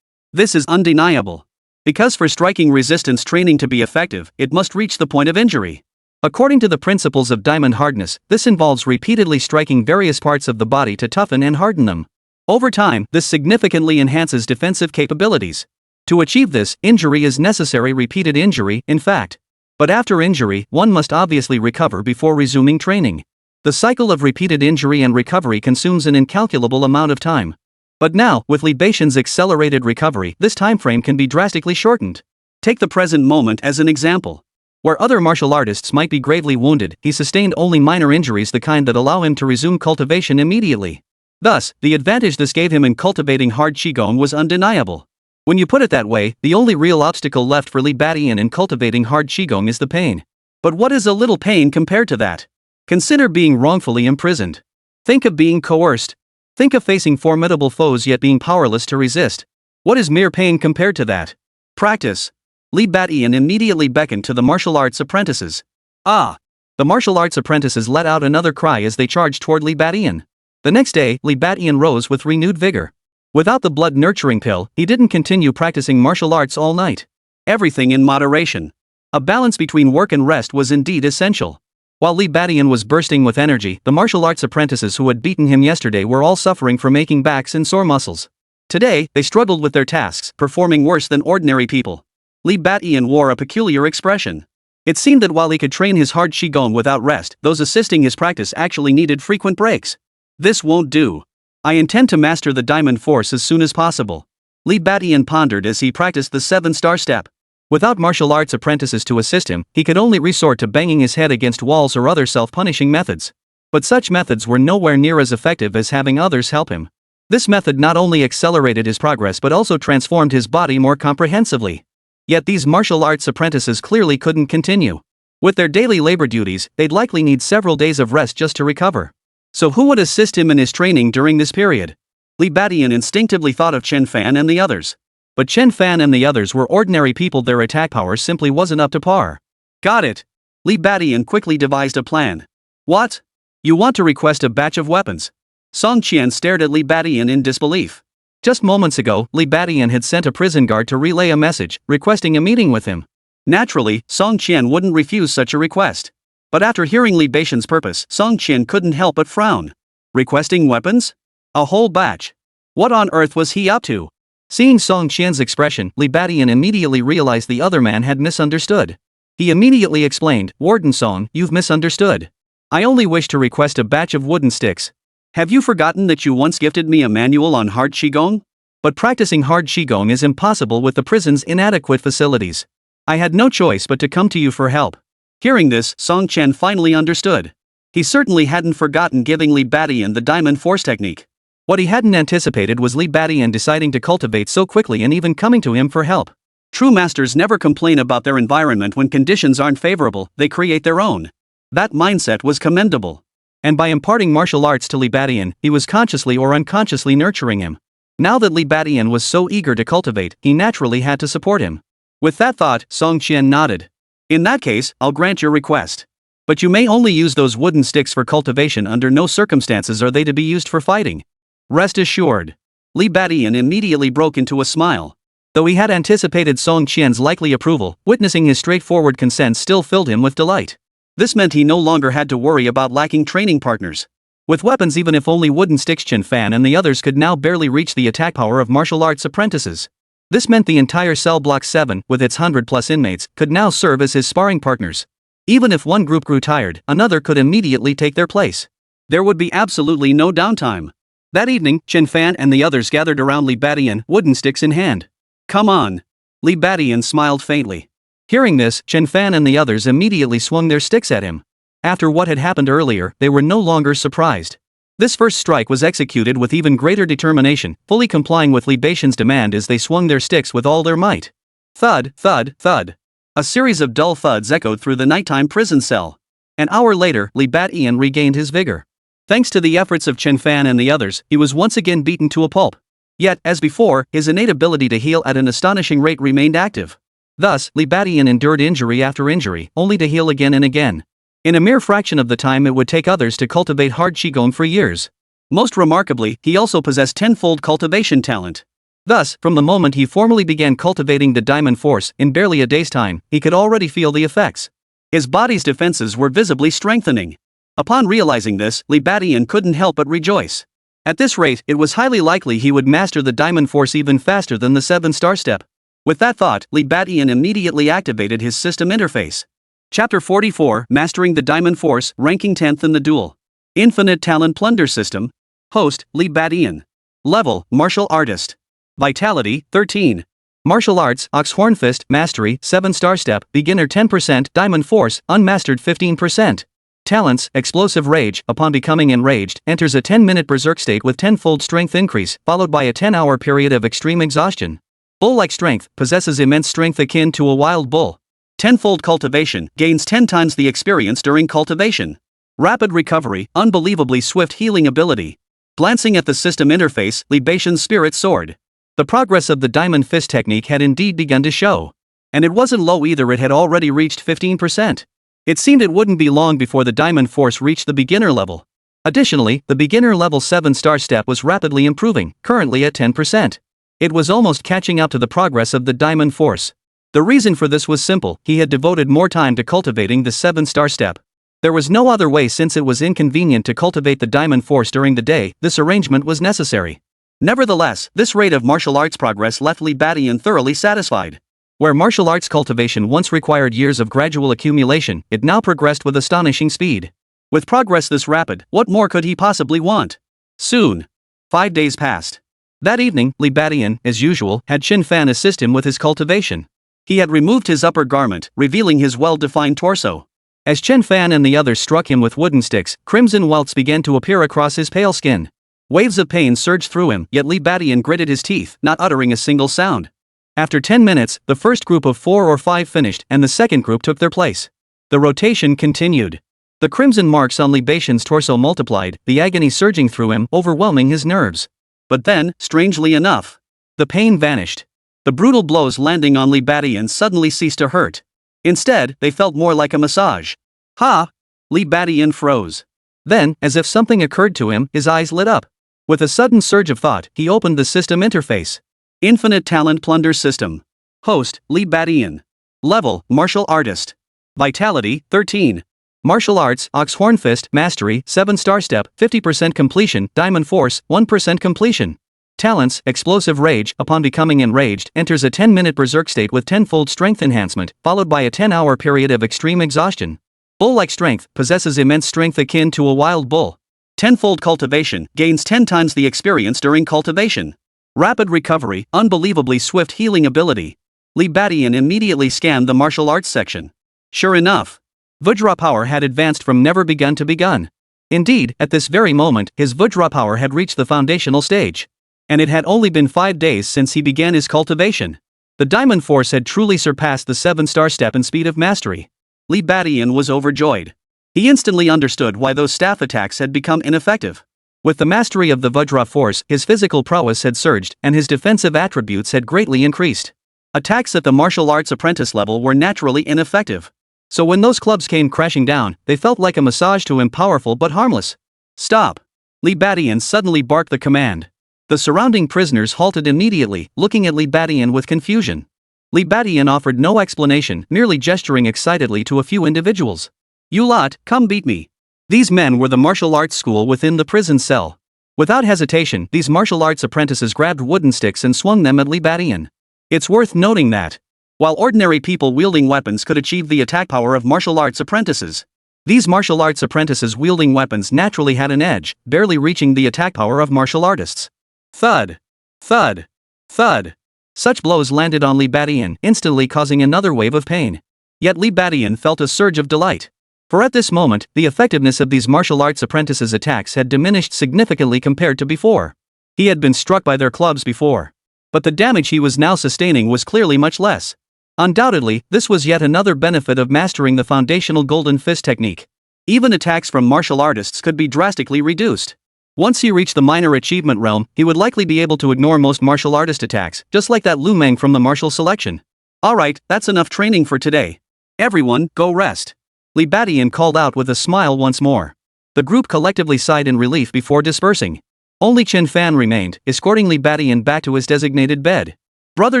This is undeniable. Because for striking resistance training to be effective, it must reach the point of injury. According to the principles of diamond hardness, this involves repeatedly striking various parts of the body to toughen and harden them. Over time, this significantly enhances defensive capabilities. To achieve this, injury is necessary, repeated injury, in fact. But after injury, one must obviously recover before resuming training. The cycle of repeated injury and recovery consumes an incalculable amount of time. But now, with Li Batian's accelerated recovery, this timeframe can be drastically shortened. Take the present moment as an example. Where other martial artists might be gravely wounded, he sustained only minor injuries, the kind that allow him to resume cultivation immediately. Thus, the advantage this gave him in cultivating hard Qigong was undeniable. When you put it that way, the only real obstacle left for Li Batian in cultivating hard Qigong is the pain. But what is a little pain compared to that? Consider being wrongfully imprisoned. Think of being coerced. Think of facing formidable foes yet being powerless to resist. What is mere pain compared to that? Practice. Li Batian immediately beckoned to the martial arts apprentices. Ah! The martial arts apprentices let out another cry as they charged toward Li Batian. The next day, Li Batian rose with renewed vigor. Without the blood-nurturing pill, he didn't continue practicing martial arts all night. Everything in moderation. A balance between work and rest was indeed essential. While Li Batian was bursting with energy, the martial arts apprentices who had beaten him yesterday were all suffering from aching backs and sore muscles. Today, they struggled with their tasks, performing worse than ordinary people. Li Batian wore a peculiar expression. It seemed that while he could train his hard Qigong without rest, those assisting his practice actually needed frequent breaks. This won't do. I intend to master the diamond force as soon as possible. Li Batian pondered as he practiced the 7-star step. Without martial arts apprentices to assist him, he could only resort to banging his head against walls or other self-punishing methods. But such methods were nowhere near as effective as having others help him. This method not only accelerated his progress but also transformed his body more comprehensively. Yet these martial arts apprentices clearly couldn't continue. With their daily labor duties, they'd likely need several days of rest just to recover. So who would assist him in his training during this period? Li Batian instinctively thought of Chen Fan and the others. But Chen Fan and the others were ordinary people, their attack power simply wasn't up to par. Got it. Li Batian quickly devised a plan. What? You want to request a batch of weapons? Song Qian stared at Li Batian in disbelief. Just moments ago, Li Batian had sent a prison guard to relay a message, requesting a meeting with him. Naturally, Song Qian wouldn't refuse such a request. But after hearing Li Batian's purpose, Song Qian couldn't help but frown. Requesting weapons? A whole batch? What on earth was he up to? Seeing Song Qian's expression, Li Batian immediately realized the other man had misunderstood. He immediately explained, "Warden Song, you've misunderstood. I only wish to request a batch of wooden sticks." Have you forgotten that you once gifted me a manual on hard Qigong? But practicing hard Qigong is impossible with the prison's inadequate facilities. I had no choice but to come to you for help. Hearing this, Song Qian finally understood. He certainly hadn't forgotten giving Li Batian the diamond force technique. What he hadn't anticipated was Li Batian deciding to cultivate so quickly and even coming to him for help. True masters never complain about their environment when conditions aren't favorable, they create their own. That mindset was commendable. And by imparting martial arts to Li Batian, he was consciously or unconsciously nurturing him. Now that Li Batian was so eager to cultivate, he naturally had to support him. With that thought, Song Qian nodded. In that case, I'll grant your request. But you may only use those wooden sticks for cultivation. Under no circumstances are they to be used for fighting. Rest assured. Li Batian immediately broke into a smile. Though he had anticipated Song Qian's likely approval, witnessing his straightforward consent still filled him with delight. This meant he no longer had to worry about lacking training partners. With weapons, even if only wooden sticks, Chen Fan and the others could now barely reach the attack power of martial arts apprentices. This meant the entire cell block 7, with its 100+ inmates, could now serve as his sparring partners. Even if one group grew tired, another could immediately take their place. There would be absolutely no downtime. That evening, Chen Fan and the others gathered around Li Batian, wooden sticks in hand. Come on. Li Batian smiled faintly. Hearing this, Chen Fan and the others immediately swung their sticks at him. After what had happened earlier, they were no longer surprised. This first strike was executed with even greater determination, fully complying with Li Batian's demand as they swung their sticks with all their might. Thud, thud, thud. A series of dull thuds echoed through the nighttime prison cell. An hour later, Li Batian regained his vigor. Thanks to the efforts of Chen Fan and the others, he was once again beaten to a pulp. Yet, as before, his innate ability to heal at an astonishing rate remained active. Thus, Li Batian endured injury after injury, only to heal again and again. In a mere fraction of the time it would take others to cultivate hard Qigong for years. Most remarkably, he also possessed tenfold cultivation talent. Thus, from the moment he formally began cultivating the diamond force, in barely a day's time, he could already feel the effects. His body's defenses were visibly strengthening. Upon realizing this, Li Batian couldn't help but rejoice. At this rate, it was highly likely he would master the diamond force even faster than the 7-star step. With that thought, Li Batian immediately activated his system interface. Chapter 44, Mastering the Diamond Force, ranking 10th in the duel. Infinite Plunder System. Host, Li Batian. Level, Martial Artist. Vitality, 13. Martial Arts, Oxhorn Fist, Mastery, 7-star step, Beginner 10%, Diamond Force, Unmastered 15%. Talents, Explosive Rage, upon becoming enraged, enters a 10-minute berserk state with tenfold strength increase, followed by a 10-hour period of extreme exhaustion. Bull-like strength, possesses immense strength akin to a wild bull. Tenfold cultivation, gains 10 times the experience during cultivation. Rapid recovery, unbelievably swift healing ability. Glancing at the system interface, Li Batian's spirit soared. The progress of the Diamond Fist technique had indeed begun to show. And it wasn't low either, it had already reached 15%. It seemed it wouldn't be long before the Diamond Force reached the beginner level. Additionally, the beginner level 7-star step was rapidly improving, currently at 10%. It was almost catching up to the progress of the Diamond Force. The reason for this was simple, he had devoted more time to cultivating the 7-star step. There was no other way since it was inconvenient to cultivate the Diamond Force during the day, this arrangement was necessary. Nevertheless, this rate of martial arts progress left Li Batian thoroughly satisfied. Where martial arts cultivation once required years of gradual accumulation, it now progressed with astonishing speed. With progress this rapid, what more could he possibly want? Soon. 5 days passed. That evening, Li Badian, as usual, had Chen Fan assist him with his cultivation. He had removed his upper garment, revealing his well-defined torso. As Chen Fan and the others struck him with wooden sticks, crimson welts began to appear across his pale skin. Waves of pain surged through him, yet Li Badian gritted his teeth, not uttering a single sound. After 10 minutes, the first group of 4 or 5 finished, and the second group took their place. The rotation continued. The crimson marks on Li Badian's torso multiplied, the agony surging through him, overwhelming his nerves. But then, strangely enough, the pain vanished. The brutal blows landing on Li Badian suddenly ceased to hurt. Instead, they felt more like a massage. Ha! Li Badian froze. Then, as if something occurred to him, his eyes lit up. With a sudden surge of thought, he opened the system interface. Infinite Plunder System. Host, Li Badian. Level, Martial Artist. Vitality, 13. Martial Arts, Oxhorn Fist, Mastery, 7-star Step, 50% completion, Diamond Force, 1% completion. Talents, Explosive Rage, upon becoming enraged, enters a 10-minute berserk state with tenfold strength enhancement, followed by a 10-hour period of extreme exhaustion. Bull-like strength, possesses immense strength akin to a wild bull. Tenfold cultivation, gains 10 times the experience during cultivation. Rapid recovery, unbelievably swift healing ability. Li Badian immediately scanned the martial arts section. Sure enough, Vajra power had advanced from never begun to begun. Indeed, at this very moment, his Vajra power had reached the foundational stage. And it had only been 5 days since he began his cultivation. The Diamond Force had truly surpassed the 7-star step in speed of mastery. Li Badian was overjoyed. He instantly understood why those staff attacks had become ineffective. With the mastery of the Vajra force, his physical prowess had surged, and his defensive attributes had greatly increased. Attacks at the martial arts apprentice level were naturally ineffective. So when those clubs came crashing down, they felt like a massage to him, powerful but harmless. Stop! Li Badian suddenly barked the command. The surrounding prisoners halted immediately, looking at Li Badian with confusion. Li Badian offered no explanation, merely gesturing excitedly to a few individuals. You lot, come beat me. These men were the martial arts school within the prison cell. Without hesitation, these martial arts apprentices grabbed wooden sticks and swung them at Li Badian. It's worth noting that, while ordinary people wielding weapons could achieve the attack power of martial arts apprentices, these martial arts apprentices wielding weapons naturally had an edge, barely reaching the attack power of martial artists. Thud! Thud! Thud! Such blows landed on Li Badian, instantly causing another wave of pain. Yet Li Badian felt a surge of delight. For at this moment, the effectiveness of these martial arts apprentices' attacks had diminished significantly compared to before. He had been struck by their clubs before. But the damage he was now sustaining was clearly much less. Undoubtedly, this was yet another benefit of mastering the foundational Golden Fist technique. Even attacks from martial artists could be drastically reduced. Once he reached the minor achievement realm, he would likely be able to ignore most martial artist attacks, just like that Lu Meng from the martial selection. Alright, that's enough training for today. Everyone, go rest. Li Badian called out with a smile once more. The group collectively sighed in relief before dispersing. Only Chen Fan remained, escorting Li Badian back to his designated bed. Brother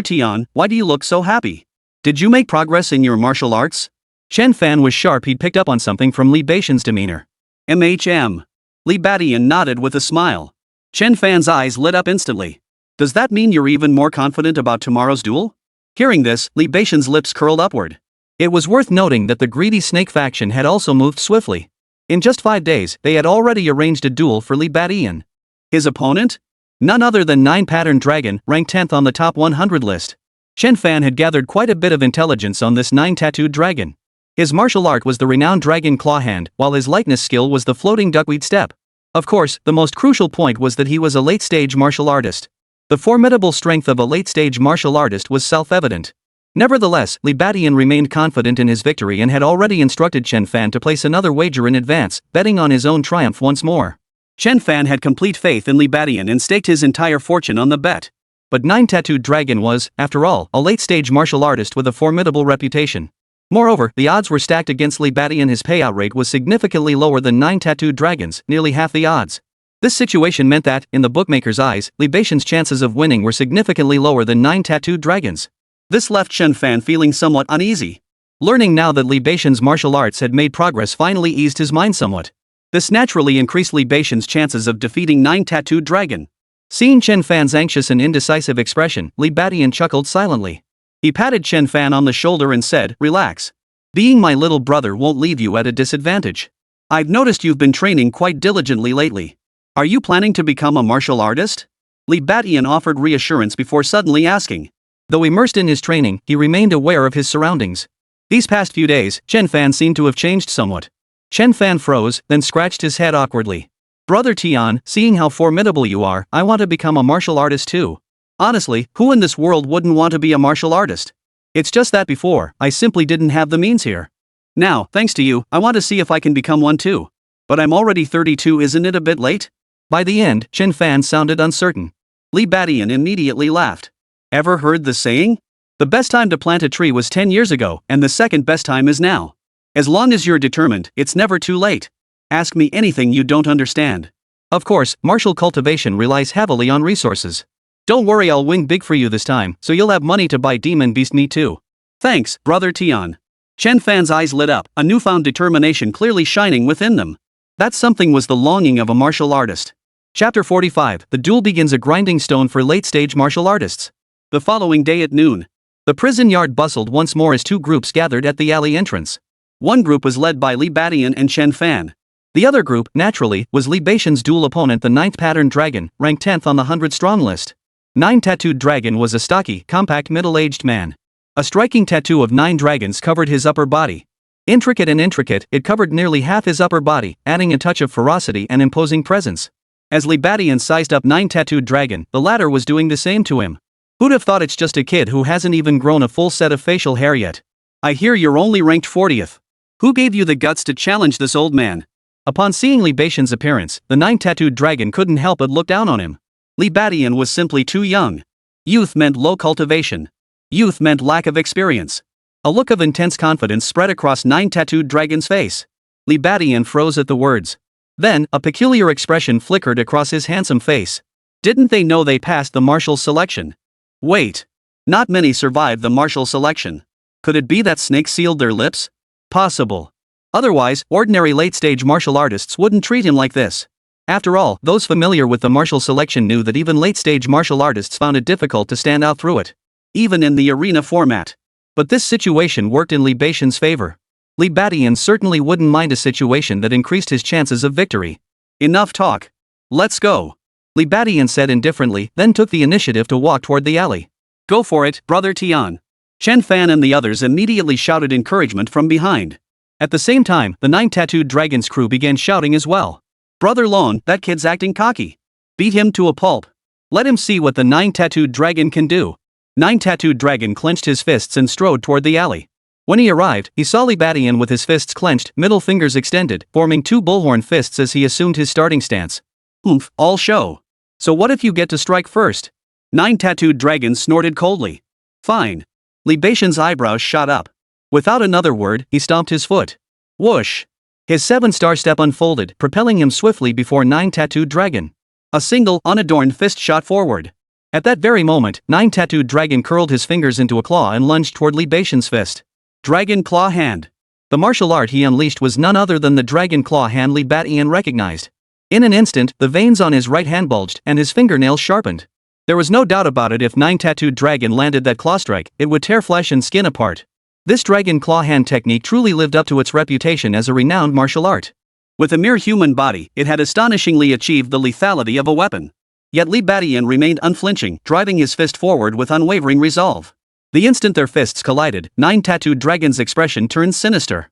Tian, why do you look so happy? Did you make progress in your martial arts? Chen Fan was sharp. He'd picked up on something from Li Badian's demeanor. MHM. Li Badian nodded with a smile. Chen Fan's eyes lit up instantly. Does that mean you're even more confident about tomorrow's duel? Hearing this, Li Badian's lips curled upward. It was worth noting that the greedy snake faction had also moved swiftly. In just 5 days, they had already arranged a duel for Li Badian. His opponent? None other than 9-pattern dragon, ranked 10th on the top 100 list. Chen Fan had gathered quite a bit of intelligence on this 9-tattooed dragon. His martial art was the renowned dragon claw hand, while his likeness skill was the floating duckweed step. Of course, the most crucial point was that he was a late-stage martial artist. The formidable strength of a late-stage martial artist was self-evident. Nevertheless, Li Badian remained confident in his victory and had already instructed Chen Fan to place another wager in advance, betting on his own triumph once more. Chen Fan had complete faith in Li Badian and staked his entire fortune on the bet. But 9-tattooed dragon was, after all, a late-stage martial artist with a formidable reputation. Moreover, the odds were stacked against Li Badian. His payout rate was significantly lower than 9-tattooed dragons, nearly half the odds. This situation meant that, in the bookmaker's eyes, Li Badian's chances of winning were significantly lower than 9-tattooed dragons. This left Chen Fan feeling somewhat uneasy. Learning now that Li Badian's martial arts had made progress finally eased his mind somewhat. This naturally increased Li Badian's chances of defeating 9-tattooed dragon. Seeing Chen Fan's anxious and indecisive expression, Li Badian chuckled silently. He patted Chen Fan on the shoulder and said, "Relax. Being my little brother won't leave you at a disadvantage. I've noticed you've been training quite diligently lately. Are you planning to become a martial artist?" Li Batian offered reassurance before suddenly asking. Though immersed in his training, he remained aware of his surroundings. These past few days, Chen Fan seemed to have changed somewhat. Chen Fan froze, then scratched his head awkwardly. Brother Tian, seeing how formidable you are, I want to become a martial artist too. Honestly, who in this world wouldn't want to be a martial artist? It's just that before, I simply didn't have the means here. Now, thanks to you, I want to see if I can become one too. But I'm already 32, isn't it a bit late? By the end, Chen Fan sounded uncertain. Li Batian immediately laughed. Ever heard the saying? The best time to plant a tree was 10 years ago, and the second best time is now. As long as you're determined, it's never too late. Ask me anything you don't understand. Of course, martial cultivation relies heavily on resources. Don't worry, I'll win big for you this time, so you'll have money to buy demon beast meat too. Thanks, Brother Tian. Chen Fan's eyes lit up, a newfound determination clearly shining within them. That something was the longing of a martial artist. Chapter 45, The Duel begins, a grinding stone for late-stage martial artists. The following day at noon, the prison yard bustled once more as two groups gathered at the alley entrance. One group was led by Li Batian and Chen Fan. The other group, naturally, was Li Batian's dual opponent, the 9th Patterned Dragon, ranked 10th on the 100-strong list. 9 Tattooed Dragon was a stocky, compact middle-aged man. A striking tattoo of 9 dragons covered his upper body. Intricate and intricate, it covered nearly half his upper body, adding a touch of ferocity and imposing presence. As Li Batian sized up 9 Tattooed Dragon, the latter was doing the same to him. Who'd have thought it's just a kid who hasn't even grown a full set of facial hair yet? I hear you're only ranked 40th. Who gave you the guts to challenge this old man? Upon seeing Li Batian's appearance, the 9 Tattooed Dragon couldn't help but look down on him. Li Batian was simply too young. Youth meant low cultivation. Youth meant lack of experience. A look of intense confidence spread across 9 Tattooed Dragon's face. Li Batian froze at the words. Then, a peculiar expression flickered across his handsome face. Didn't they know they passed the martial selection? Wait. Not many survived the martial selection. Could it be that snakes sealed their lips? Possible. Otherwise, ordinary late-stage martial artists wouldn't treat him like this. After all, those familiar with the martial selection knew that even late-stage martial artists found it difficult to stand out through it. Even in the arena format. But this situation worked in Li Batian's favor. Li Batian certainly wouldn't mind a situation that increased his chances of victory. Enough talk. Let's go. Li Batian said indifferently, then took the initiative to walk toward the alley. Go for it, Brother Tian. Chen Fan and the others immediately shouted encouragement from behind. At the same time, the 9 Tattooed Dragon's crew began shouting as well. Brother Lone, that kid's acting cocky. Beat him to a pulp. Let him see what the 9 Tattooed Dragon can do. 9 Tattooed Dragon clenched his fists and strode toward the alley. When he arrived, he saw Li Batian with his fists clenched, middle fingers extended, forming 2 bullhorn fists as he assumed his starting stance. Oomph, all show. So what if you get to strike first? 9 Tattooed Dragon snorted coldly. Fine. Li Batian's eyebrows shot up. Without another word, he stomped his foot. Whoosh. His 7-star step unfolded, propelling him swiftly before 9 Tattooed Dragon. A single, unadorned fist shot forward. At that very moment, 9 Tattooed Dragon curled his fingers into a claw and lunged toward Li Batian's fist. Dragon Claw Hand. The martial art he unleashed was none other than the Dragon Claw Hand Li Batian recognized. In an instant, the veins on his right hand bulged and his fingernails sharpened. There was no doubt about it, if 9 Tattooed Dragon landed that claw strike, it would tear flesh and skin apart. This Dragon Claw Hand technique truly lived up to its reputation as a renowned martial art. With a mere human body, it had astonishingly achieved the lethality of a weapon. Yet Li Batian remained unflinching, driving his fist forward with unwavering resolve. The instant their fists collided, 9 Tattooed Dragon's expression turned sinister.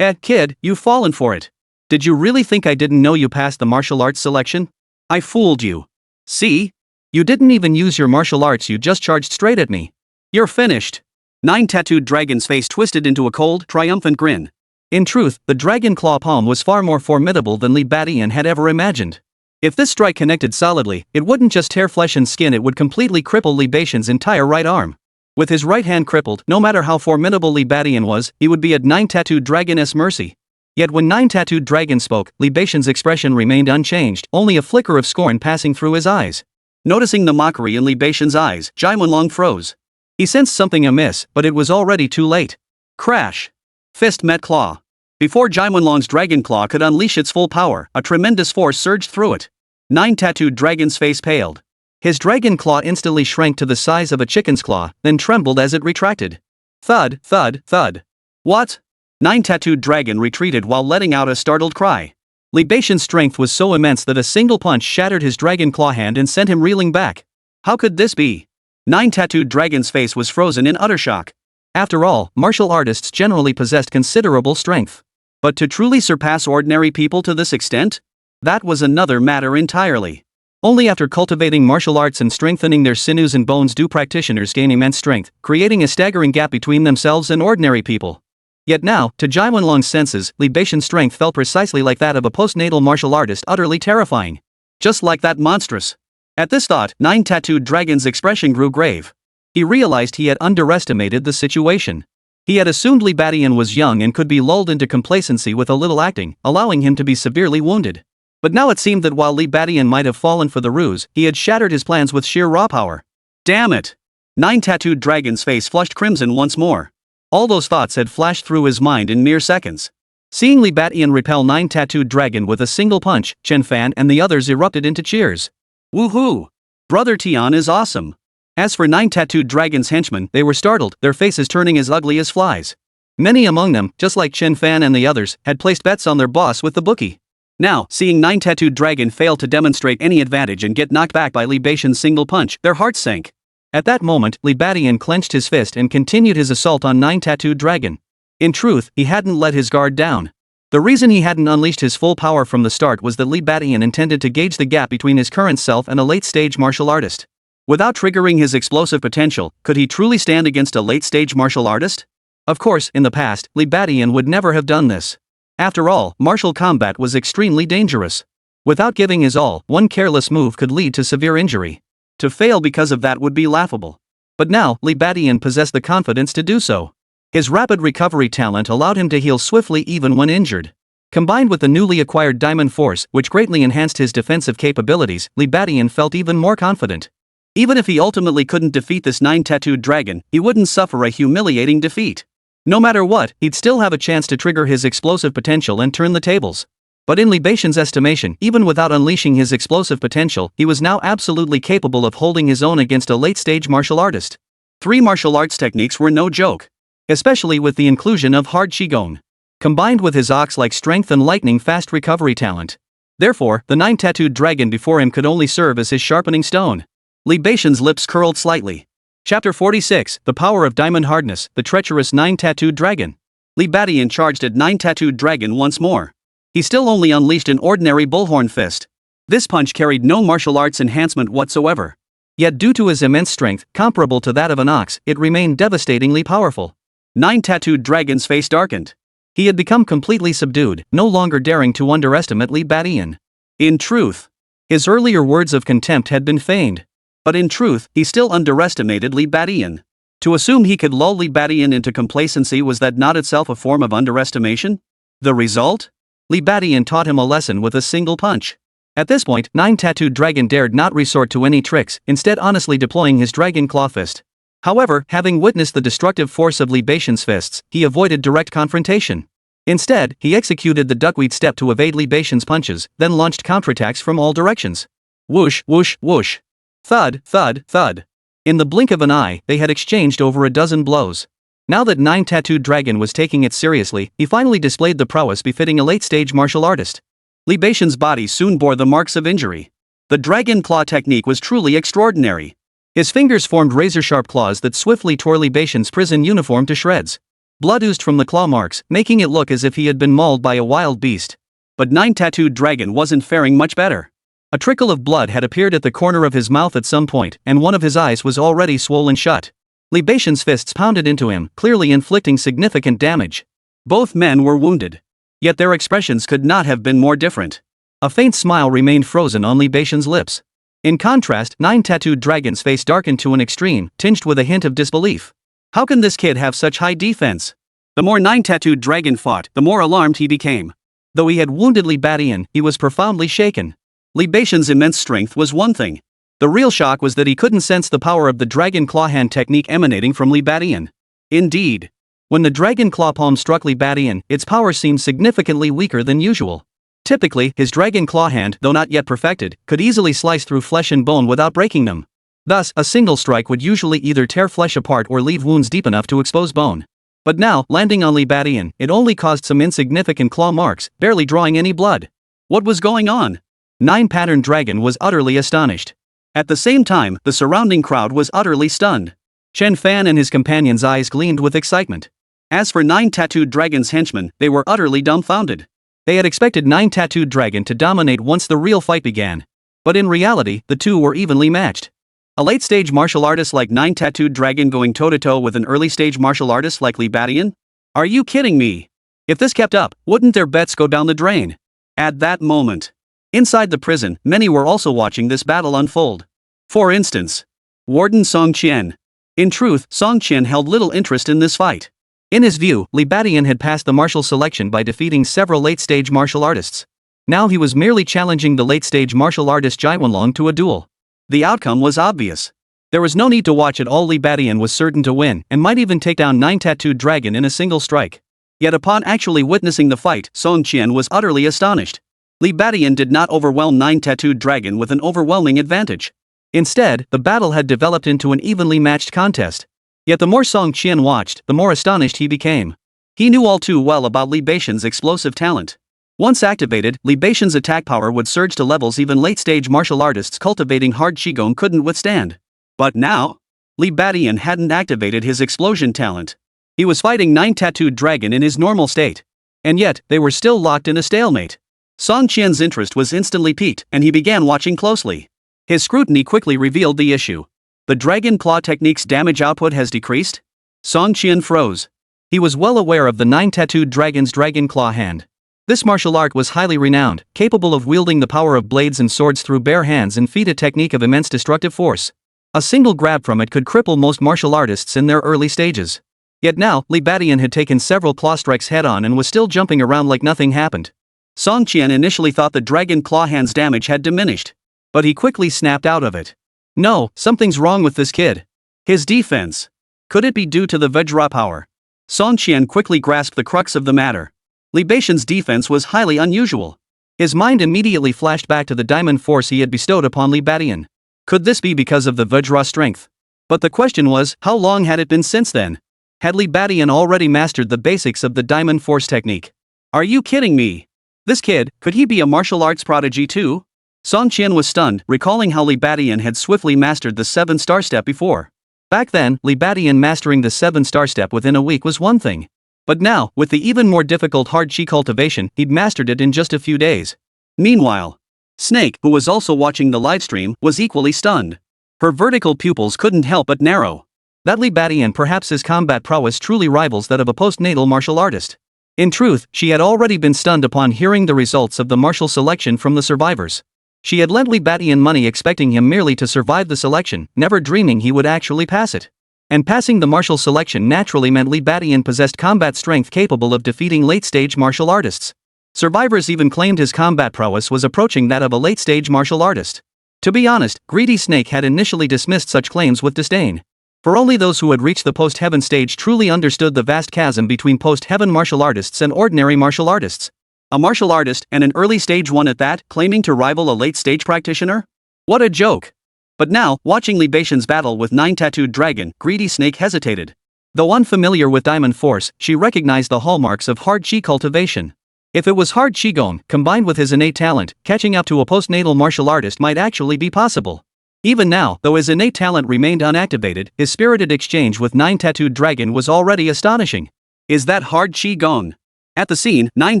Kid, you've fallen for it. Did you really think I didn't know you passed the martial arts selection? I fooled you. See? You didn't even use your martial arts, you just charged straight at me. You're finished. 9 Tattooed Dragon's face twisted into a cold, triumphant grin. In truth, the Dragon Claw palm was far more formidable than Li Batian had ever imagined. If this strike connected solidly, it wouldn't just tear flesh and skin, it would completely cripple Li Batian's entire right arm. With his right hand crippled, no matter how formidable Li Batian was, he would be at 9 Tattooed Dragon's mercy. Yet when 9 Tattooed Dragon spoke, Li Batian's expression remained unchanged, only a flicker of scorn passing through his eyes. Noticing the mockery in Li Batian's eyes, Jaimunlong froze. He sensed something amiss, but it was already too late. Crash! Fist met claw. Before Jaimunlong's Dragon Claw could unleash its full power, a tremendous force surged through it. 9 Tattooed Dragon's face paled. His Dragon Claw instantly shrank to the size of a chicken's claw, then trembled as it retracted. Thud, thud, thud. What? 9 Tattooed Dragon retreated while letting out a startled cry. Li Beixian's strength was so immense that a single punch shattered his dragon claw hand and sent him reeling back. How could this be? Nine Tattooed Dragon's face was frozen in utter shock. After all, martial artists generally possessed considerable strength. But to truly surpass ordinary people to this extent? That was another matter entirely. Only after cultivating martial arts and strengthening their sinews and bones do practitioners gain immense strength, creating a staggering gap between themselves and ordinary people. Yet now, to Jai Wenlong's senses, Li Beixian's strength felt precisely like that of a postnatal martial artist, utterly terrifying. Just like that monstrous. At this thought, Nine Tattooed Dragon's expression grew grave. He realized he had underestimated the situation. He had assumed Li Beixian was young and could be lulled into complacency with a little acting, allowing him to be severely wounded. But now it seemed that while Li Beixian might have fallen for the ruse, he had shattered his plans with sheer raw power. Damn it! Nine Tattooed Dragon's face flushed crimson once more. All those thoughts had flashed through his mind in mere seconds. Seeing Li Beixian repel Nine Tattooed Dragon with a single punch, Chen Fan and the others erupted into cheers. Woohoo! Brother Tian is awesome. As for Nine Tattooed Dragon's henchmen, they were startled, their faces turning as ugly as flies. Many among them, just like Chen Fan and the others, had placed bets on their boss with the bookie. Now, seeing Nine Tattooed Dragon fail to demonstrate any advantage and get knocked back by Li Beixian's single punch, their hearts sank. At that moment, Li Beixian clenched his fist and continued his assault on Nine Tattooed Dragon. In truth, he hadn't let his guard down. The reason he hadn't unleashed his full power from the start was that Li Beixian intended to gauge the gap between his current self and a late-stage martial artist. Without triggering his explosive potential, could he truly stand against a late-stage martial artist? Of course, in the past, Li Beixian would never have done this. After all, martial combat was extremely dangerous. Without giving his all, one careless move could lead to severe injury. To fail because of that would be laughable. But now, Li Beixian possessed the confidence to do so. His rapid recovery talent allowed him to heal swiftly even when injured. Combined with the newly acquired Diamond Force, which greatly enhanced his defensive capabilities, Li Beixian felt even more confident. Even if he ultimately couldn't defeat this Nine Tattooed Dragon, he wouldn't suffer a humiliating defeat. No matter what, he'd still have a chance to trigger his explosive potential and turn the tables. But in Li Beixian's estimation, even without unleashing his explosive potential, he was now absolutely capable of holding his own against a late-stage martial artist. 3 martial arts techniques were no joke. Especially with the inclusion of hard qigong. Combined with his ox-like strength and lightning-fast recovery talent. Therefore, the Nine Tattooed Dragon before him could only serve as his sharpening stone. Li Beixian's lips curled slightly. Chapter 46, The Power of Diamond Hardness, The Treacherous Nine Tattooed Dragon. Li Beixian charged at Nine Tattooed Dragon once more. He still only unleashed an ordinary bullhorn fist. This punch carried no martial arts enhancement whatsoever. Yet due to his immense strength, comparable to that of an ox, it remained devastatingly powerful. Nine Tattooed Dragon's face darkened. He had become completely subdued, no longer daring to underestimate Li Beixian. In truth, his earlier words of contempt had been feigned. But in truth, he still underestimated Li Beixian. To assume he could lull Li Beixian into complacency, was that not itself a form of underestimation? The result? Li Beixian taught him a lesson with a single punch. At this point, Nine Tattooed Dragon dared not resort to any tricks, instead honestly deploying his dragon claw fist. However, having witnessed the destructive force of Li Beixian's fists, he avoided direct confrontation. Instead, he executed the duckweed step to evade Li Beixian's punches, then launched counterattacks from all directions. Whoosh, whoosh, whoosh. Thud, thud, thud. In the blink of an eye, they had exchanged over a dozen blows. Now that Nine Tattooed Dragon was taking it seriously, he finally displayed the prowess befitting a late-stage martial artist. Li Beixian's body soon bore the marks of injury. The dragon claw technique was truly extraordinary. His fingers formed razor-sharp claws that swiftly tore Li Beixian's prison uniform to shreds. Blood oozed from the claw marks, making it look as if he had been mauled by a wild beast. But Nine Tattooed Dragon wasn't faring much better. A trickle of blood had appeared at the corner of his mouth at some point, and one of his eyes was already swollen shut. Li Beixian's fists pounded into him, clearly inflicting significant damage. Both men were wounded. Yet their expressions could not have been more different. A faint smile remained frozen on Li Beixian's lips. In contrast, Nine Tattooed Dragon's face darkened to an extreme, tinged with a hint of disbelief. How can this kid have such high defense? The more Nine Tattooed Dragon fought, the more alarmed he became. Though he had wounded Li Beixian, he was profoundly shaken. Li Beixian's immense strength was one thing. The real shock was that he couldn't sense the power of the dragon claw hand technique emanating from Li Beixian. Indeed. When the dragon claw palm struck Li Beixian, its power seemed significantly weaker than usual. Typically, his dragon claw hand, though not yet perfected, could easily slice through flesh and bone without breaking them. Thus, a single strike would usually either tear flesh apart or leave wounds deep enough to expose bone. But now, landing on Li Beixian, it only caused some insignificant claw marks, barely drawing any blood. What was going on? Nine-patterned dragon was utterly astonished. At the same time, the surrounding crowd was utterly stunned. Chen Fan and his companions' eyes gleamed with excitement. As for Nine Tattooed Dragon's henchmen, they were utterly dumbfounded. They had expected Nine Tattooed Dragon to dominate once the real fight began. But in reality, the two were evenly matched. A late-stage martial artist like Nine Tattooed Dragon going toe-to-toe with an early-stage martial artist like Li Badian? Are you kidding me? If this kept up, wouldn't their bets go down the drain? At that moment, inside the prison, many were also watching this battle unfold. For instance, Warden Song Qian. In truth, Song Qian held little interest in this fight. In his view, Li Badian had passed the martial selection by defeating several late-stage martial artists. Now he was merely challenging the late-stage martial artist Jai Wenlong to a duel. The outcome was obvious. There was no need to watch at all. Li Badian was certain to win, and might even take down Nine Tattooed Dragon in a single strike. Yet upon actually witnessing the fight, Song Qian was utterly astonished. Li Badian did not overwhelm Nine Tattooed Dragon with an overwhelming advantage. Instead, the battle had developed into an evenly matched contest. Yet the more Song Qian watched, the more astonished he became. He knew all too well about Li Beixian's explosive talent. Once activated, Li Beixian's attack power would surge to levels even late-stage martial artists cultivating hard qigong couldn't withstand. But now, Li Badian hadn't activated his explosion talent. He was fighting Nine Tattooed Dragon in his normal state. And yet, they were still locked in a stalemate. Song Qian's interest was instantly piqued, and he began watching closely. His scrutiny quickly revealed the issue. The Dragon Claw technique's damage output has decreased? Song Qian froze. He was well aware of the Nine Tattooed Dragon's Dragon Claw hand. This martial art was highly renowned, capable of wielding the power of blades and swords through bare hands and feat a technique of immense destructive force. A single grab from it could cripple most martial artists in their early stages. Yet now, Li Badian had taken several claw strikes head-on and was still jumping around like nothing happened. Song Qian initially thought the Dragon Claw hand's damage had diminished. But he quickly snapped out of it. No, something's wrong with this kid. His defense. Could it be due to the Vajra power? Song Qian quickly grasped the crux of the matter. Li Beixian's defense was highly unusual. His mind immediately flashed back to the diamond force he had bestowed upon Li Badian. Could this be because of the Vajra strength? But the question was, how long had it been since then? Had Li Badian already mastered the basics of the diamond force technique? Are you kidding me? This kid, could he be a martial arts prodigy too? Song Qian was stunned, recalling how Li Badian had swiftly mastered the 7-star step before. Back then, Li Badian mastering the 7-star step within a week was one thing. But now, with the even more difficult hard chi cultivation, he'd mastered it in just a few days. Meanwhile, Snake, who was also watching the livestream, was equally stunned. Her vertical pupils couldn't help but narrow. That Li Badian, perhaps his combat prowess truly rivals that of a postnatal martial artist. In truth, she had already been stunned upon hearing the results of the martial selection from the survivors. She had lent Li Badian money expecting him merely to survive the selection, never dreaming he would actually pass it. And passing the martial selection naturally meant Li Badian possessed combat strength capable of defeating late-stage martial artists. Survivors even claimed his combat prowess was approaching that of a late-stage martial artist. To be honest, Greedy Snake had initially dismissed such claims with disdain. For only those who had reached the post-heaven stage truly understood the vast chasm between post-heaven martial artists and ordinary martial artists. A martial artist, and an early stage one at that, claiming to rival a late-stage practitioner? What a joke! But now, watching Li Beixian's battle with Nine Tattooed Dragon, Greedy Snake hesitated. Though unfamiliar with Diamond Force, she recognized the hallmarks of hard chi cultivation. If it was hard qigong, combined with his innate talent, catching up to a postnatal martial artist might actually be possible. Even now, though his innate talent remained unactivated, his spirited exchange with Nine Tattooed Dragon was already astonishing. Is that hard qigong? At the scene, Nine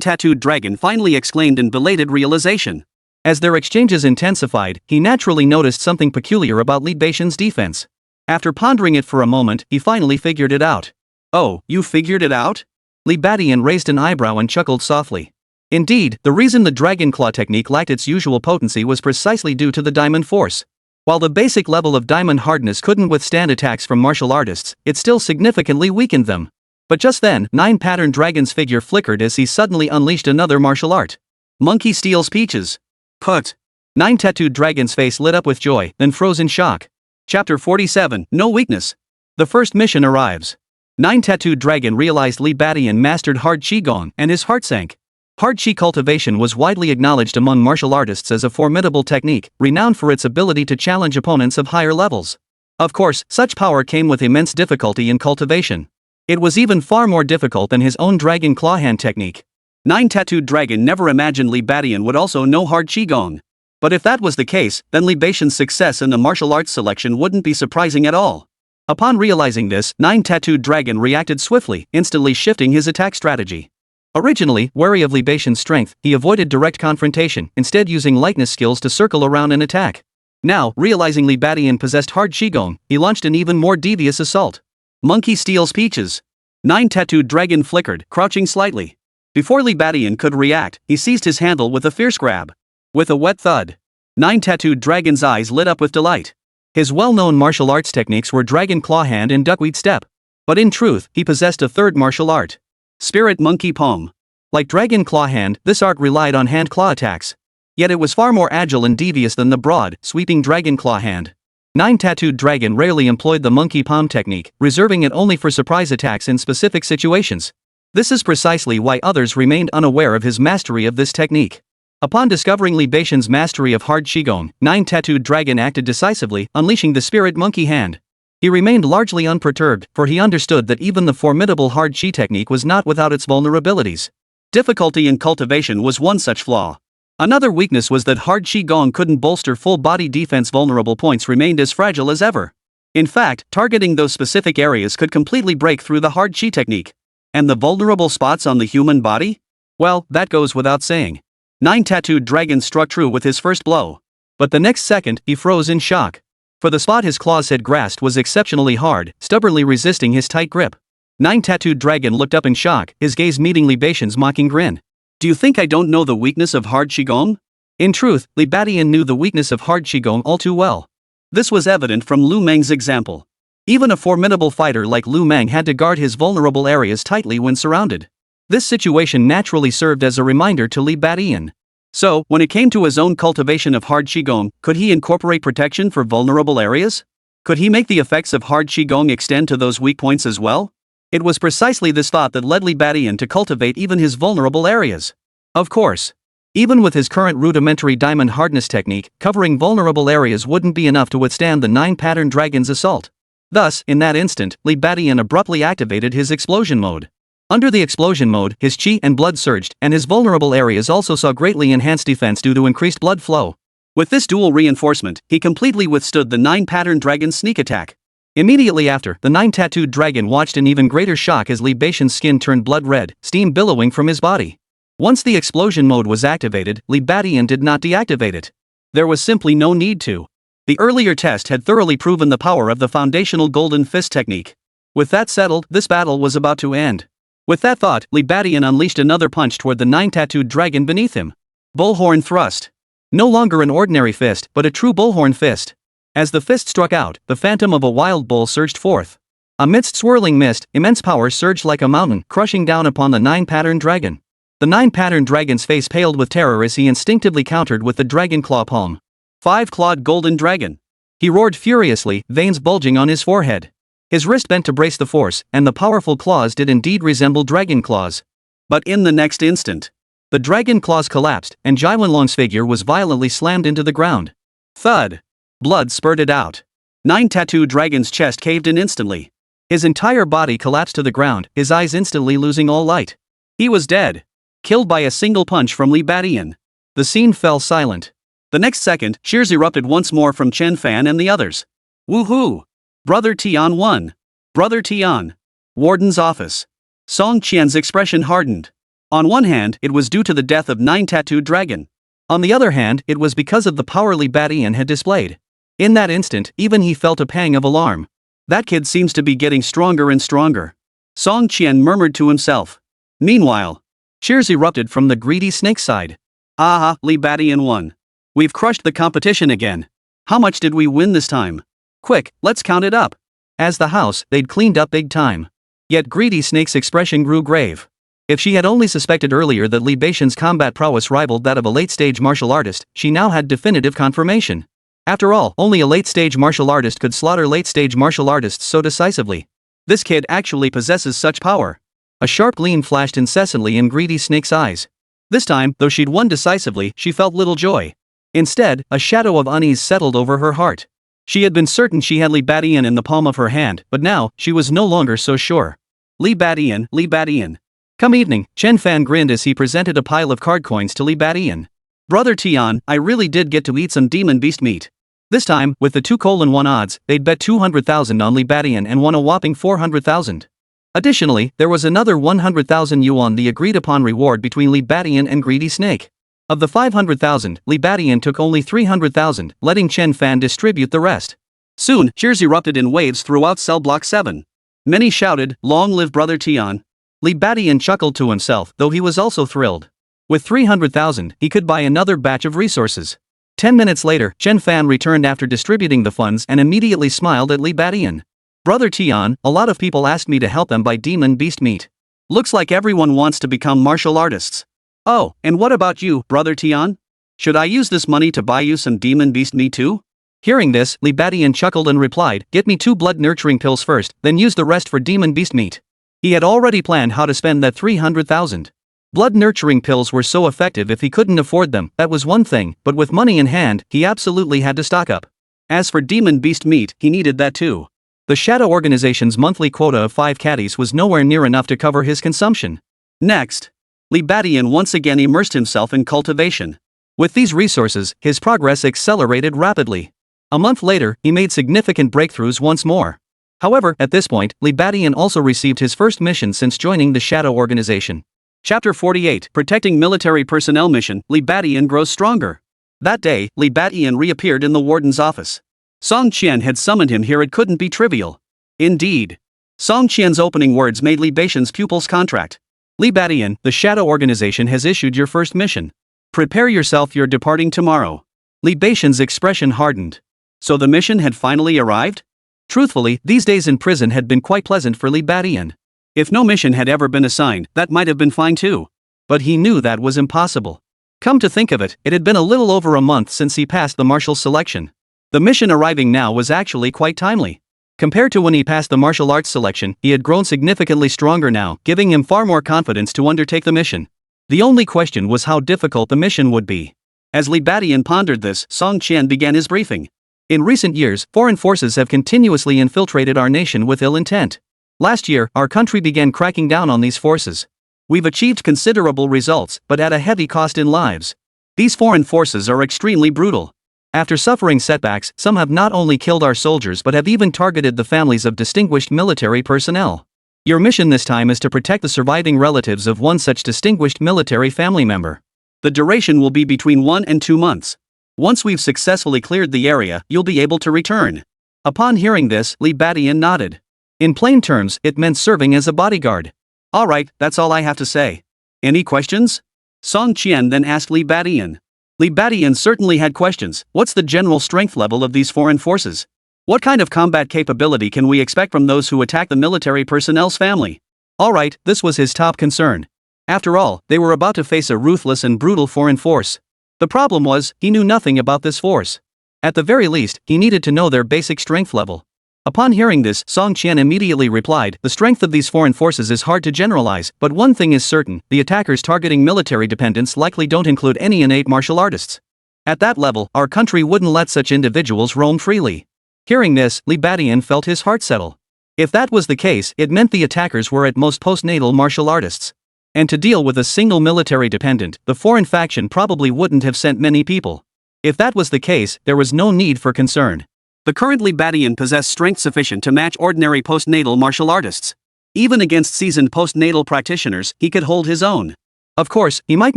Tattooed Dragon finally exclaimed in belated realization. As their exchanges intensified, he naturally noticed something peculiar about Li Beixian's defense. After pondering it for a moment, he finally figured it out. Oh, you figured it out? Li Badian raised an eyebrow and chuckled softly. Indeed, the reason the Dragon Claw technique lacked its usual potency was precisely due to the Diamond Force. While the basic level of diamond hardness couldn't withstand attacks from martial artists, it still significantly weakened them. But just then, Nine-Patterned Dragon's figure flickered as he suddenly unleashed another martial art. Monkey steals peaches. Put. Nine Tattooed Dragon's face lit up with joy, then froze in shock. Chapter 47, No Weakness. The first mission arrives. Nine Tattooed Dragon realized Li Badian mastered hard qigong, and his heart sank. Hard chi cultivation was widely acknowledged among martial artists as a formidable technique, renowned for its ability to challenge opponents of higher levels. Of course, such power came with immense difficulty in cultivation. It was even far more difficult than his own Dragon Claw hand technique. Nine-tattooed dragon never imagined Li Badian would also know hard qigong. But if that was the case, then Li Badian's success in the martial arts selection wouldn't be surprising at all. Upon realizing this, Nine-tattooed dragon reacted swiftly, instantly shifting his attack strategy. Originally, wary of Li Badian's strength, he avoided direct confrontation, instead using lightness skills to circle around and attack. Now, realizing Li Badian possessed hard qigong, he launched an even more devious assault. Monkey steals peaches. Nine-tattooed dragon flickered, crouching slightly. Before Li Badian could react, he seized his handle with a fierce grab. With a wet thud, Nine-tattooed dragon's eyes lit up with delight. His well-known martial arts techniques were dragon claw hand and duckweed step. But in truth, he possessed a third martial art. Spirit monkey palm. Like dragon claw hand, this art relied on hand claw attacks. Yet it was far more agile and devious than the broad, sweeping dragon claw hand. Nine-tattooed dragon rarely employed the monkey palm technique, reserving it only for surprise attacks in specific situations. This is precisely why others remained unaware of his mastery of this technique. Upon discovering Li Badian's mastery of hard qigong, Nine-tattooed dragon acted decisively, unleashing the spirit monkey hand. He remained largely unperturbed, for he understood that even the formidable hard qi technique was not without its vulnerabilities. Difficulty in cultivation was one such flaw. Another weakness was that hard qigong couldn't bolster full body defense. Vulnerable points remained as fragile as ever. In fact, targeting those specific areas could completely break through the hard qi technique. And the vulnerable spots on the human body? Well, that goes without saying. Nine-tattooed dragon struck true with his first blow. But the next second, he froze in shock. For the spot his claws had grasped was exceptionally hard, stubbornly resisting his tight grip. Nine-tattooed dragon looked up in shock, his gaze meeting Li Badian's mocking grin. Do you think I don't know the weakness of hard qigong? In truth, Li Badian knew the weakness of hard qigong all too well. This was evident from Lu Meng's example. Even a formidable fighter like Lu Meng had to guard his vulnerable areas tightly when surrounded. This situation naturally served as a reminder to Li Badian. So, when it came to his own cultivation of hard qigong, could he incorporate protection for vulnerable areas? Could he make the effects of hard qigong extend to those weak points as well? It was precisely this thought that led Li Badian to cultivate even his vulnerable areas. Of course. Even with his current rudimentary diamond hardness technique, covering vulnerable areas wouldn't be enough to withstand the nine-pattern dragon's assault. Thus, in that instant, Li Badian abruptly activated his explosion mode. Under the explosion mode, his qi and blood surged, and his vulnerable areas also saw greatly enhanced defense due to increased blood flow. With this dual reinforcement, he completely withstood the nine-pattern dragon's sneak attack. Immediately after, the nine-tattooed dragon watched in even greater shock as Li Badian's skin turned blood red, steam billowing from his body. Once the explosion mode was activated, Li Badian did not deactivate it. There was simply no need to. The earlier test had thoroughly proven the power of the foundational golden fist technique. With that settled, this battle was about to end. With that thought, Li Badian unleashed another punch toward the nine-tattooed dragon beneath him. Bullhorn thrust. No longer an ordinary fist, but a true bullhorn fist. As the fist struck out, the phantom of a wild bull surged forth. Amidst swirling mist, immense power surged like a mountain, crushing down upon the nine-pattern dragon. The nine-pattern dragon's face paled with terror as he instinctively countered with the dragon claw palm. Five-clawed golden dragon. He roared furiously, veins bulging on his forehead. His wrist bent to brace the force, and the powerful claws did indeed resemble dragon claws. But in the next instant, the dragon claws collapsed, and Jiwenlong's figure was violently slammed into the ground. Thud. Blood spurted out. Nine-tattooed dragon's chest caved in instantly. His entire body collapsed to the ground, his eyes instantly losing all light. He was dead. Killed by a single punch from Li Badian. The scene fell silent. The next second, cheers erupted once more from Chen Fan and the others. Woohoo! Brother Tian won. Brother Tian. Warden's office. Song Qian's expression hardened. On one hand, it was due to the death of Nine-tattooed dragon. On the other hand, it was because of the power Li Badian had displayed. In that instant, even he felt a pang of alarm. That kid seems to be getting stronger and stronger. Song Qian murmured to himself. Meanwhile, cheers erupted from the greedy snake side. Aha, Li Badian won. We've crushed the competition again. How much did we win this time? Quick, let's count it up. As the house, they'd cleaned up big time. Yet greedy snake's expression grew grave. If she had only suspected earlier that Li Badian's combat prowess rivaled that of a late-stage martial artist, she now had definitive confirmation. After all, only a late-stage martial artist could slaughter late-stage martial artists so decisively. This kid actually possesses such power. A sharp gleam flashed incessantly in greedy snake's eyes. This time, though she'd won decisively, she felt little joy. Instead, a shadow of unease settled over her heart. She had been certain she had Li Badian in the palm of her hand, but now, she was no longer so sure. Li Badian. Come evening, Chen Fan grinned as he presented a pile of card coins to Li Badian. Brother Tian, I really did get to eat some demon beast meat. This time, with the 2:1 odds, they'd bet 200,000 on Li Badian and won a whopping 400,000. Additionally, there was another 100,000 yuan, the agreed upon reward between Li Badian and Greedy Snake. Of the 500,000, Li Badian took only 300,000, letting Chen Fan distribute the rest. Soon, cheers erupted in waves throughout Cell Block 7. Many shouted, "Long live Brother Tian." Li Badian chuckled to himself, though he was also thrilled. With 300,000, he could buy another batch of resources. 10 minutes later, Chen Fan returned after distributing the funds and immediately smiled at Li Badian. Brother Tian, a lot of people asked me to help them buy demon beast meat. Looks like everyone wants to become martial artists. Oh, and what about you, Brother Tian? Should I use this money to buy you some demon beast meat too? Hearing this, Li Badian chuckled and replied, "Get me 2 blood nurturing pills first, then use the rest for demon beast meat." He had already planned how to spend that 300,000. Blood nurturing pills were so effective. If he couldn't afford them, that was one thing, but with money in hand, he absolutely had to stock up. As for demon beast meat, he needed that too. The Shadow Organization's monthly quota of 5 caddies was nowhere near enough to cover his consumption. Next, Li Badian once again immersed himself in cultivation. With these resources, his progress accelerated rapidly. A month later, he made significant breakthroughs once more. However, at this point, Li Badian also received his first mission since joining the Shadow Organization. Chapter 48, Protecting Military Personnel Mission, Li Badian grows stronger. That day, Li Badian reappeared in the warden's office. Song Qian had summoned him here. It couldn't be trivial. Indeed. Song Qian's opening words made Li Badian's pupils contract. Li Badian, the Shadow Organization has issued your first mission. Prepare yourself, you're departing tomorrow. Li Badian's expression hardened. So the mission had finally arrived? Truthfully, these days in prison had been quite pleasant for Li Badian. If no mission had ever been assigned, that might have been fine too. But he knew that was impossible. Come to think of it, it had been a little over a month since he passed the martial selection. The mission arriving now was actually quite timely. Compared to when he passed the martial arts selection, he had grown significantly stronger now, giving him far more confidence to undertake the mission. The only question was how difficult the mission would be. As Li Badian pondered this, Song Qian began his briefing. In recent years, foreign forces have continuously infiltrated our nation with ill intent. Last year, our country began cracking down on these forces. We've achieved considerable results, but at a heavy cost in lives. These foreign forces are extremely brutal. After suffering setbacks, some have not only killed our soldiers but have even targeted the families of distinguished military personnel. Your mission this time is to protect the surviving relatives of one such distinguished military family member. The duration will be between 1 and 2 months. Once we've successfully cleared the area, you'll be able to return. Upon hearing this, Li Badian nodded. In plain terms, it meant serving as a bodyguard. Alright, that's all I have to say. Any questions? Song Qian then asked Li Badian. Li Badian certainly had questions. What's the general strength level of these foreign forces? What kind of combat capability can we expect from those who attack the military personnel's family? Alright, this was his top concern. After all, they were about to face a ruthless and brutal foreign force. The problem was, he knew nothing about this force. At the very least, he needed to know their basic strength level. Upon hearing this, Song Qian immediately replied, the strength of these foreign forces is hard to generalize, but one thing is certain, the attackers targeting military dependents likely don't include any innate martial artists. At that level, our country wouldn't let such individuals roam freely. Hearing this, Li Badian felt his heart settle. If that was the case, it meant the attackers were at most postnatal martial artists. And to deal with a single military dependent, the foreign faction probably wouldn't have sent many people. If that was the case, there was no need for concern. The current Li Badian possessed strength sufficient to match ordinary postnatal martial artists. Even against seasoned postnatal practitioners, he could hold his own. Of course, he might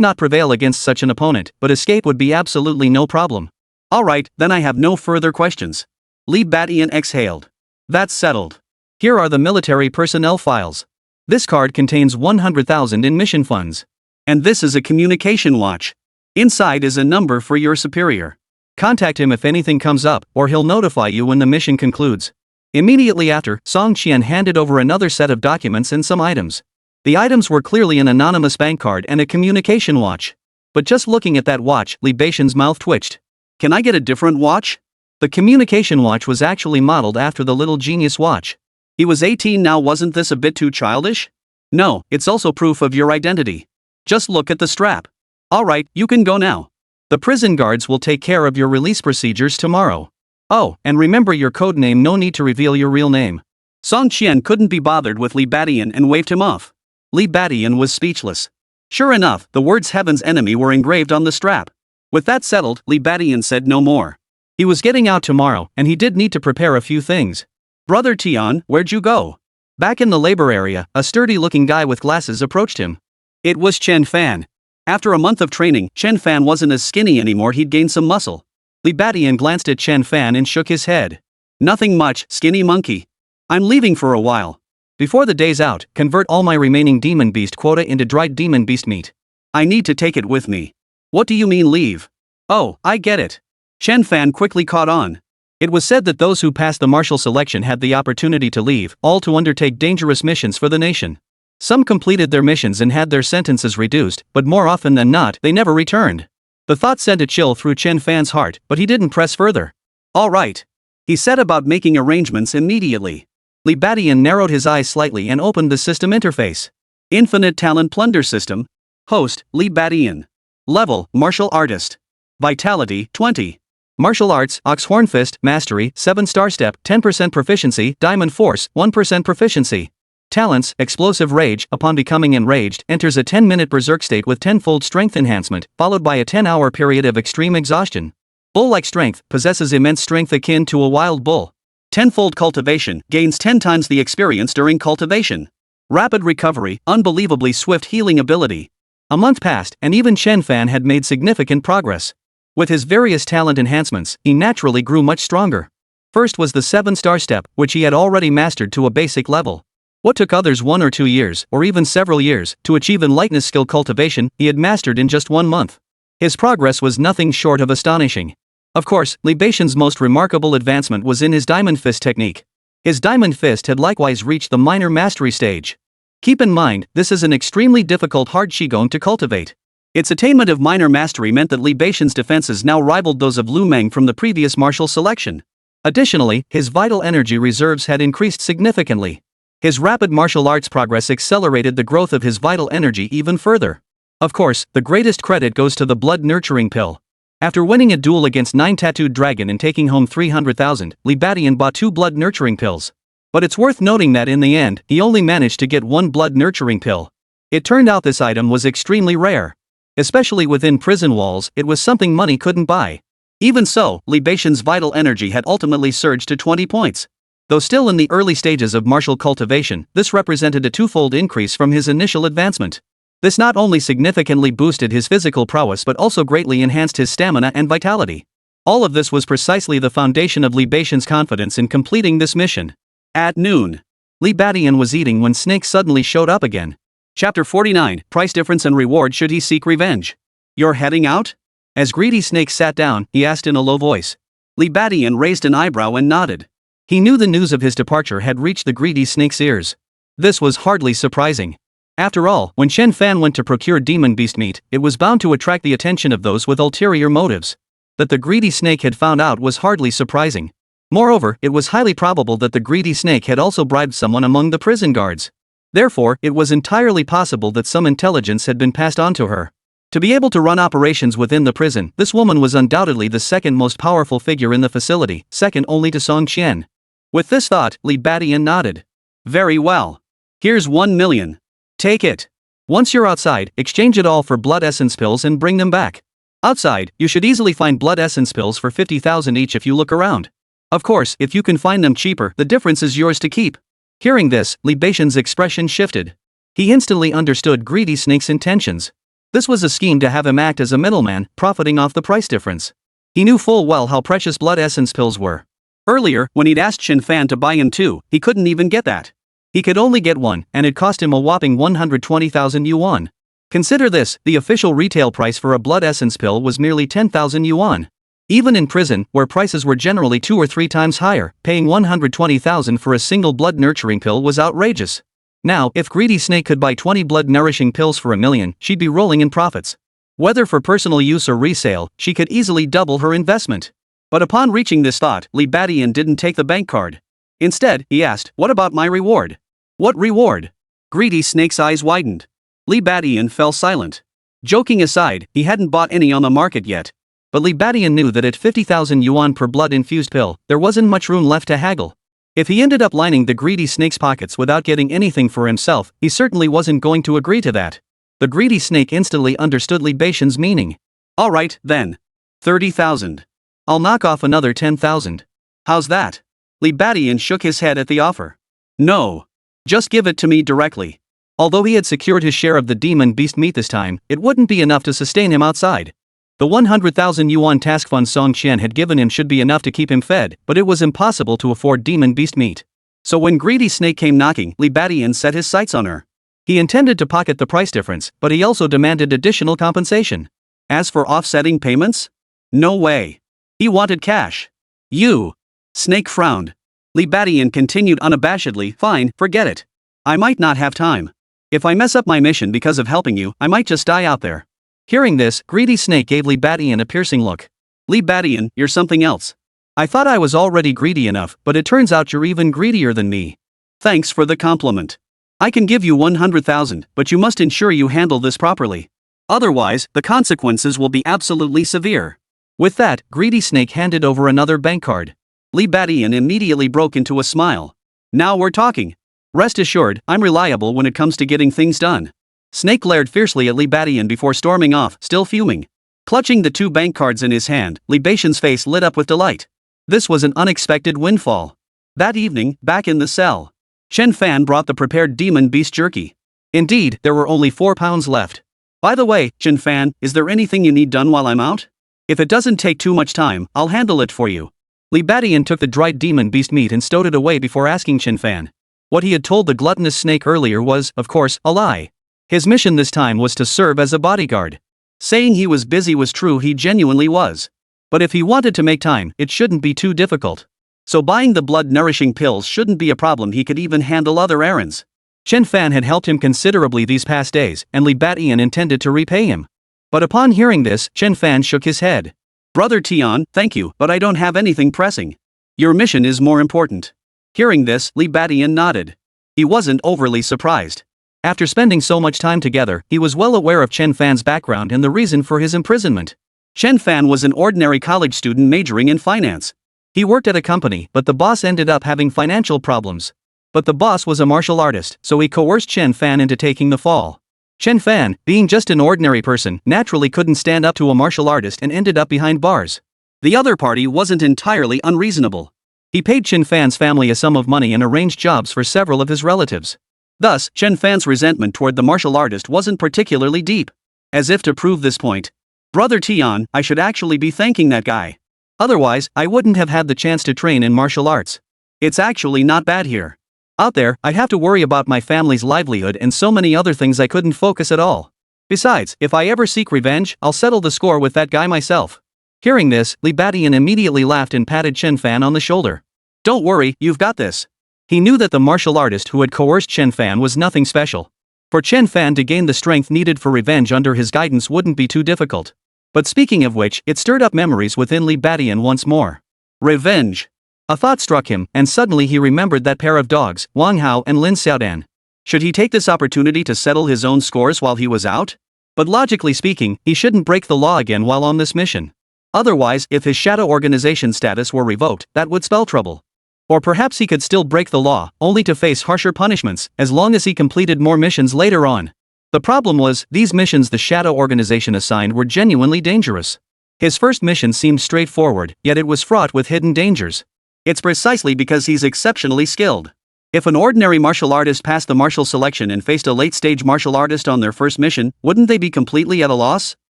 not prevail against such an opponent, but escape would be absolutely no problem. Alright, then I have no further questions. Li Badian exhaled. That's settled. Here are the military personnel files. This card contains 100,000 in mission funds. And this is a communication watch. Inside is a number for your superior. Contact him if anything comes up, or he'll notify you when the mission concludes. Immediately after, Song Qian handed over another set of documents and some items. The items were clearly an anonymous bank card and a communication watch. But just looking at that watch, Li Badian's mouth twitched. Can I get a different watch? The communication watch was actually modeled after the Little Genius watch. He was 18 now, wasn't this a bit too childish? No, it's also proof of your identity. Just look at the strap. Alright, you can go now. The prison guards will take care of your release procedures tomorrow. Oh, and remember your code name, no need to reveal your real name. Song Qian couldn't be bothered with Li Badian and waved him off. Li Badian was speechless. Sure enough, the words Heaven's Enemy were engraved on the strap. With that settled, Li Badian said no more. He was getting out tomorrow, and he did need to prepare a few things. Brother Tian, where'd you go? Back in the labor area, a sturdy-looking guy with glasses approached him. It was Chen Fan. After a month of training, Chen Fan wasn't as skinny anymore, he'd gained some muscle. Li Badian glanced at Chen Fan and shook his head. Nothing much, skinny monkey. I'm leaving for a while. Before the day's out, convert all my remaining demon beast quota into dried demon beast meat. I need to take it with me. What do you mean leave? Oh, I get it. Chen Fan quickly caught on. It was said that those who passed the martial selection had the opportunity to leave, all to undertake dangerous missions for the nation. Some completed their missions and had their sentences reduced, but more often than not, they never returned. The thought sent a chill through Chen Fan's heart, but he didn't press further. All right. He set about making arrangements immediately. Li Badian narrowed his eyes slightly and opened the system interface. Infinite Plunder System. Host, Li Badian. Level, Martial Artist. Vitality, 20. Martial Arts, Oxhorn Fist, Mastery, 7-star step, 10% proficiency, Diamond Force, 1% proficiency. Talents, Explosive Rage, upon becoming enraged, enters a 10-minute berserk state with tenfold strength enhancement, followed by a 10-hour period of extreme exhaustion. Bull-like strength, possesses immense strength akin to a wild bull. Tenfold cultivation, gains 10 times the experience during cultivation. Rapid recovery, unbelievably swift healing ability. A month passed, and even Chen Fan had made significant progress. With his various talent enhancements, he naturally grew much stronger. First was the 7-star step, which he had already mastered to a basic level. What took others 1 or 2 years, or even several years, to achieve in lightness skill cultivation, he had mastered in just 1 month. His progress was nothing short of astonishing. Of course, Li Badian's most remarkable advancement was in his Diamond Fist technique. His Diamond Fist had likewise reached the minor mastery stage. Keep in mind, this is an extremely difficult hard qigong to cultivate. Its attainment of minor mastery meant that Li Badian's defenses now rivaled those of Lu Meng from the previous martial selection. Additionally, his vital energy reserves had increased significantly. His rapid martial arts progress accelerated the growth of his vital energy even further. Of course, the greatest credit goes to the blood nurturing pill. After winning a duel against 9 tattooed dragon and taking home 300,000, Li Badian bought 2 blood nurturing pills. But it's worth noting that in the end, he only managed to get 1 blood nurturing pill. It turned out this item was extremely rare. Especially within prison walls, it was something money couldn't buy. Even so, Li Badian's vital energy had ultimately surged to 20 points. Though still in the early stages of martial cultivation, this represented a 2-fold increase from his initial advancement. This not only significantly boosted his physical prowess but also greatly enhanced his stamina and vitality. All of this was precisely the foundation of Li Badian's confidence in completing this mission. At noon, Li Badian was eating when Snake suddenly showed up again. Chapter 49, Price Difference and Reward Should He Seek Revenge? You're heading out? As Greedy Snake sat down, he asked in a low voice. Li Badian raised an eyebrow and nodded. He knew the news of his departure had reached the Greedy Snake's ears. This was hardly surprising. After all, when Chen Fan went to procure demon beast meat, it was bound to attract the attention of those with ulterior motives. That the Greedy Snake had found out was hardly surprising. Moreover, it was highly probable that the Greedy Snake had also bribed someone among the prison guards. Therefore, it was entirely possible that some intelligence had been passed on to her. To be able to run operations within the prison, this woman was undoubtedly the second most powerful figure in the facility, second only to Song Qian. With this thought, Li Badian nodded. Very well. Here's 1 million. Take it. Once you're outside, exchange it all for blood essence pills and bring them back. Outside, you should easily find blood essence pills for 50,000 each if you look around. Of course, if you can find them cheaper, the difference is yours to keep. Hearing this, Li Badian's expression shifted. He instantly understood Greedy Snake's intentions. This was a scheme to have him act as a middleman, profiting off the price difference. He knew full well how precious blood essence pills were. Earlier, when he'd asked Chen Fan to buy him 2, he couldn't even get that. He could only get 1, and it cost him a whopping 120,000 yuan. Consider this, the official retail price for a blood essence pill was merely 10,000 yuan. Even in prison, where prices were generally 2 or 3 times higher, paying 120,000 for a single blood nurturing pill was outrageous. Now, if Greedy Snake could buy 20 blood nourishing pills for 1 million, she'd be rolling in profits. Whether for personal use or resale, she could easily double her investment. But upon reaching this thought, Li Badian didn't take the bank card. Instead, he asked, "What about my reward?" "What reward?" Greedy Snake's eyes widened. Li Badian fell silent. Joking aside, he hadn't bought any on the market yet. But Li Badian knew that at 50,000 yuan per blood-infused pill, there wasn't much room left to haggle. If he ended up lining the greedy snake's pockets without getting anything for himself, he certainly wasn't going to agree to that. The greedy snake instantly understood Li Beixian's meaning. Alright, then. 30,000. I'll knock off another 10,000. How's that? Li Beixian shook his head at the offer. No. Just give it to me directly. Although he had secured his share of the demon beast meat this time, it wouldn't be enough to sustain him outside. The 100,000 yuan task fund Song Qian had given him should be enough to keep him fed, but it was impossible to afford demon beast meat. So when greedy snake came knocking, Li Beixian set his sights on her. He intended to pocket the price difference, but he also demanded additional compensation. As for offsetting payments? No way. He wanted cash. You. Snake frowned. Li Beixian continued unabashedly, fine, forget it. I might not have time. If I mess up my mission because of helping you, I might just die out there. Hearing this, greedy snake gave Li Beixian a piercing look. Li Beixian, you're something else. I thought I was already greedy enough, but it turns out you're even greedier than me. Thanks for the compliment. I can give you 100,000, but you must ensure you handle this properly. Otherwise, the consequences will be absolutely severe. With that, greedy snake handed over another bank card. Li Beixian immediately broke into a smile. Now we're talking. Rest assured, I'm reliable when it comes to getting things done. Snake glared fiercely at Li Beixian before storming off, still fuming. Clutching the 2 bank cards in his hand, Li Beixian's face lit up with delight. This was an unexpected windfall. That evening, back in the cell, Chen Fan brought the prepared demon beast jerky. Indeed, there were only 4 pounds left. By the way, Chen Fan, is there anything you need done while I'm out? If it doesn't take too much time, I'll handle it for you. Li Beixian took the dried demon beast meat and stowed it away before asking Chen Fan. What he had told the gluttonous snake earlier was, of course, a lie. His mission this time was to serve as a bodyguard. Saying he was busy was true, he genuinely was. But if he wanted to make time, it shouldn't be too difficult. So buying the blood-nourishing pills shouldn't be a problem, he could even handle other errands. Chen Fan had helped him considerably these past days, and Li Beixian intended to repay him. But upon hearing this, Chen Fan shook his head. Brother Tian, thank you, but I don't have anything pressing. Your mission is more important. Hearing this, Li Beixian nodded. He wasn't overly surprised. After spending so much time together, he was well aware of Chen Fan's background and the reason for his imprisonment. Chen Fan was an ordinary college student majoring in finance. He worked at a company, but the boss ended up having financial problems. But the boss was a martial artist, so he coerced Chen Fan into taking the fall. Chen Fan, being just an ordinary person, naturally couldn't stand up to a martial artist and ended up behind bars. The other party wasn't entirely unreasonable. He paid Chen Fan's family a sum of money and arranged jobs for several of his relatives. Thus, Chen Fan's resentment toward the martial artist wasn't particularly deep. As if to prove this point, Brother Tian, I should actually be thanking that guy. Otherwise, I wouldn't have had the chance to train in martial arts. It's actually not bad here. Out there, I'd have to worry about my family's livelihood and so many other things I couldn't focus at all. Besides, if I ever seek revenge, I'll settle the score with that guy myself. Hearing this, Li Beixian immediately laughed and patted Chen Fan on the shoulder. Don't worry, you've got this. He knew that the martial artist who had coerced Chen Fan was nothing special. For Chen Fan to gain the strength needed for revenge under his guidance wouldn't be too difficult. But speaking of which, it stirred up memories within Li Beixian once more. Revenge. A thought struck him, and suddenly he remembered that pair of dogs, Wang Hao and Lin Xiaodan. Should he take this opportunity to settle his own scores while he was out? But logically speaking, he shouldn't break the law again while on this mission. Otherwise, if his shadow organization status were revoked, that would spell trouble. Or perhaps he could still break the law, only to face harsher punishments, as long as he completed more missions later on. The problem was, these missions the shadow organization assigned were genuinely dangerous. His first mission seemed straightforward, yet it was fraught with hidden dangers. It's precisely because he's exceptionally skilled. If an ordinary martial artist passed the martial selection and faced a late-stage martial artist on their first mission, wouldn't they be completely at a loss?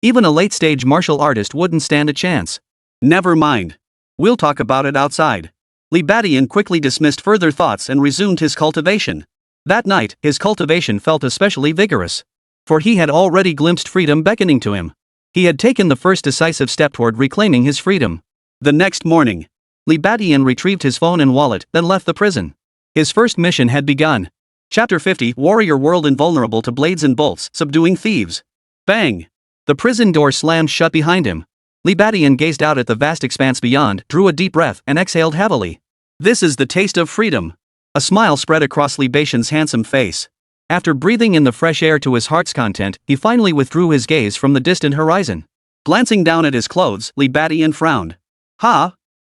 Even a late-stage martial artist wouldn't stand a chance. Never mind. We'll talk about it outside. Li Beixian quickly dismissed further thoughts and resumed his cultivation. That night, his cultivation felt especially vigorous. For he had already glimpsed freedom beckoning to him. He had taken the first decisive step toward reclaiming his freedom. The next morning, Li Beixian retrieved his phone and wallet, then left the prison. His first mission had begun. Chapter 50, Warrior World invulnerable to blades and bolts, subduing thieves. Bang! The prison door slammed shut behind him. Li Beixian gazed out at the vast expanse beyond, drew a deep breath, and exhaled heavily. This is the taste of freedom. A smile spread across Li Beixian's handsome face. After breathing in the fresh air to his heart's content, he finally withdrew his gaze from the distant horizon. Glancing down at his clothes, Li Beixian frowned.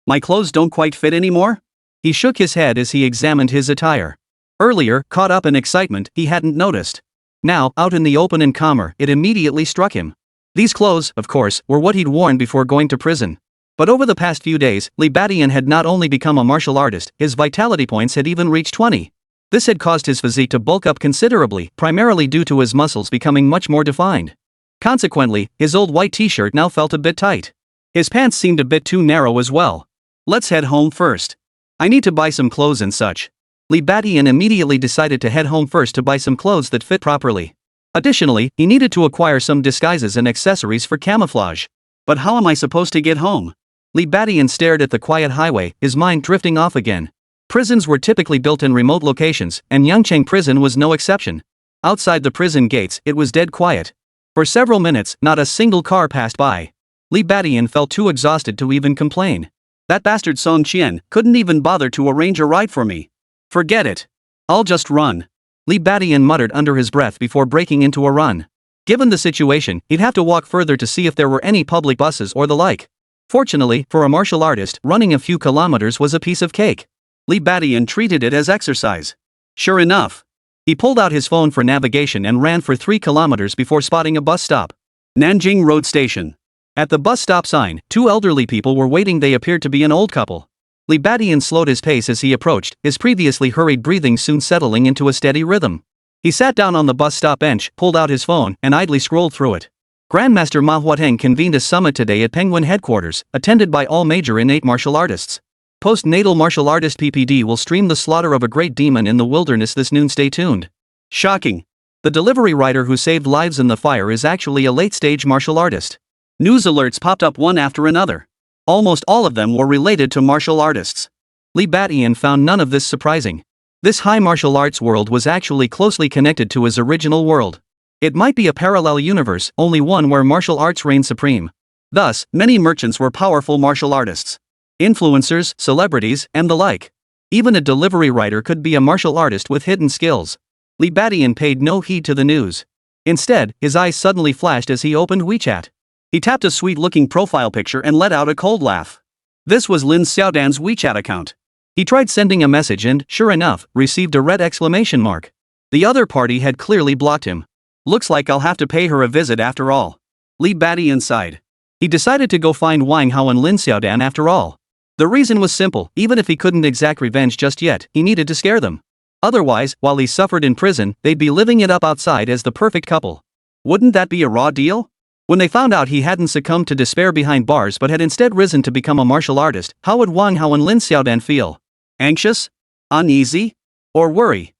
My clothes don't quite fit anymore? He shook his head as he examined his attire. Earlier, caught up in excitement, he hadn't noticed. Now, out in the open and calmer, it immediately struck him. These clothes, of course, were what he'd worn before going to prison. But over the past few days, Li Badian had not only become a martial artist, his vitality points had even reached 20. This had caused his physique to bulk up considerably, primarily due to his muscles becoming much more defined. Consequently, his old white t-shirt now felt a bit tight. His pants seemed a bit too narrow as well. Let's head home first. I need to buy some clothes and such. Li Badian immediately decided to head home first to buy some clothes that fit properly. Additionally, he needed to acquire some disguises and accessories for camouflage. But how am I supposed to get home? Li Badian stared at the quiet highway, his mind drifting off again. Prisons were typically built in remote locations, and Yangcheng Prison was no exception. Outside the prison gates, it was dead quiet. For several minutes, not a single car passed by. Li Badian felt too exhausted to even complain. That bastard Song Qian couldn't even bother to arrange a ride for me. Forget it. I'll just run. Li Badian muttered under his breath before breaking into a run. Given the situation, he'd have to walk further to see if there were any public buses or the like. Fortunately, for a martial artist, running a few kilometers was a piece of cake. Li Badian treated it as exercise. Sure enough. He pulled out his phone for navigation and ran for 3 kilometers before spotting a bus stop. Nanjing Road Station. At the bus stop sign, 2 elderly people were waiting. They appeared to be an old couple. Li Badian slowed his pace as he approached, his previously hurried breathing soon settling into a steady rhythm. He sat down on the bus stop bench, pulled out his phone, and idly scrolled through it. Grandmaster Manhwa convened a summit today at Penguin headquarters, attended by all major innate martial artists. Postnatal martial artist PPD will stream the slaughter of a great demon in the wilderness this noon. Stay tuned. Shocking. The delivery rider who saved lives in the fire is actually a late-stage martial artist. News alerts popped up one after another. Almost all of them were related to martial artists. Li Badian found none of this surprising. This high martial arts world was actually closely connected to his original world. It might be a parallel universe, only one where martial arts reign supreme. Thus, many merchants were powerful martial artists. Influencers, celebrities, and the like. Even a delivery rider could be a martial artist with hidden skills. Li Badian paid no heed to the news. Instead, his eyes suddenly flashed as he opened WeChat. He tapped a sweet-looking profile picture and let out a cold laugh. This was Lin Xiaodan's WeChat account. He tried sending a message and, sure enough, received a red exclamation mark. The other party had clearly blocked him. Looks like I'll have to pay her a visit after all. Li Badian sighed. He decided to go find Wang Hao and Lin Xiaodan after all. The reason was simple: even if he couldn't exact revenge just yet, he needed to scare them. Otherwise, while he suffered in prison, they'd be living it up outside as the perfect couple. Wouldn't that be a raw deal? When they found out he hadn't succumbed to despair behind bars but had instead risen to become a martial artist, how would Wang Hao and Lin Xiaodan feel? Anxious? Uneasy? Or worry?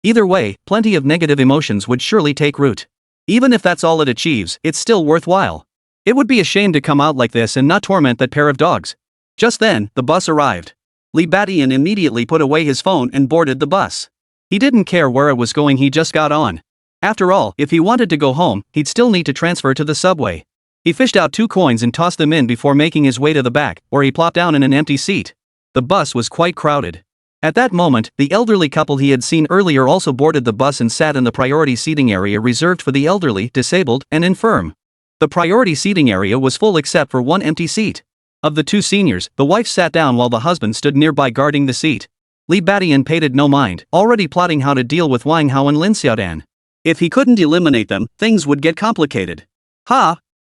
Either way, plenty of negative emotions would surely take root. Even if that's all it achieves, it's still worthwhile. It would be a shame to come out like this and not torment that pair of dogs. Just then, the bus arrived. Li Badian immediately put away his phone and boarded the bus. He didn't care where it was going, he just got on. After all, if he wanted to go home, he'd still need to transfer to the subway. He fished out 2 coins and tossed them in before making his way to the back, where he plopped down in an empty seat. The bus was quite crowded. At that moment, the elderly couple he had seen earlier also boarded the bus and sat in the priority seating area reserved for the elderly, disabled, and infirm. The priority seating area was full except for one empty seat. Of the 2 seniors, the wife sat down while the husband stood nearby guarding the seat. Li Badian paid it no mind, already plotting how to deal with Wang Hao and Lin Xiaodan. If he couldn't eliminate them, things would get complicated.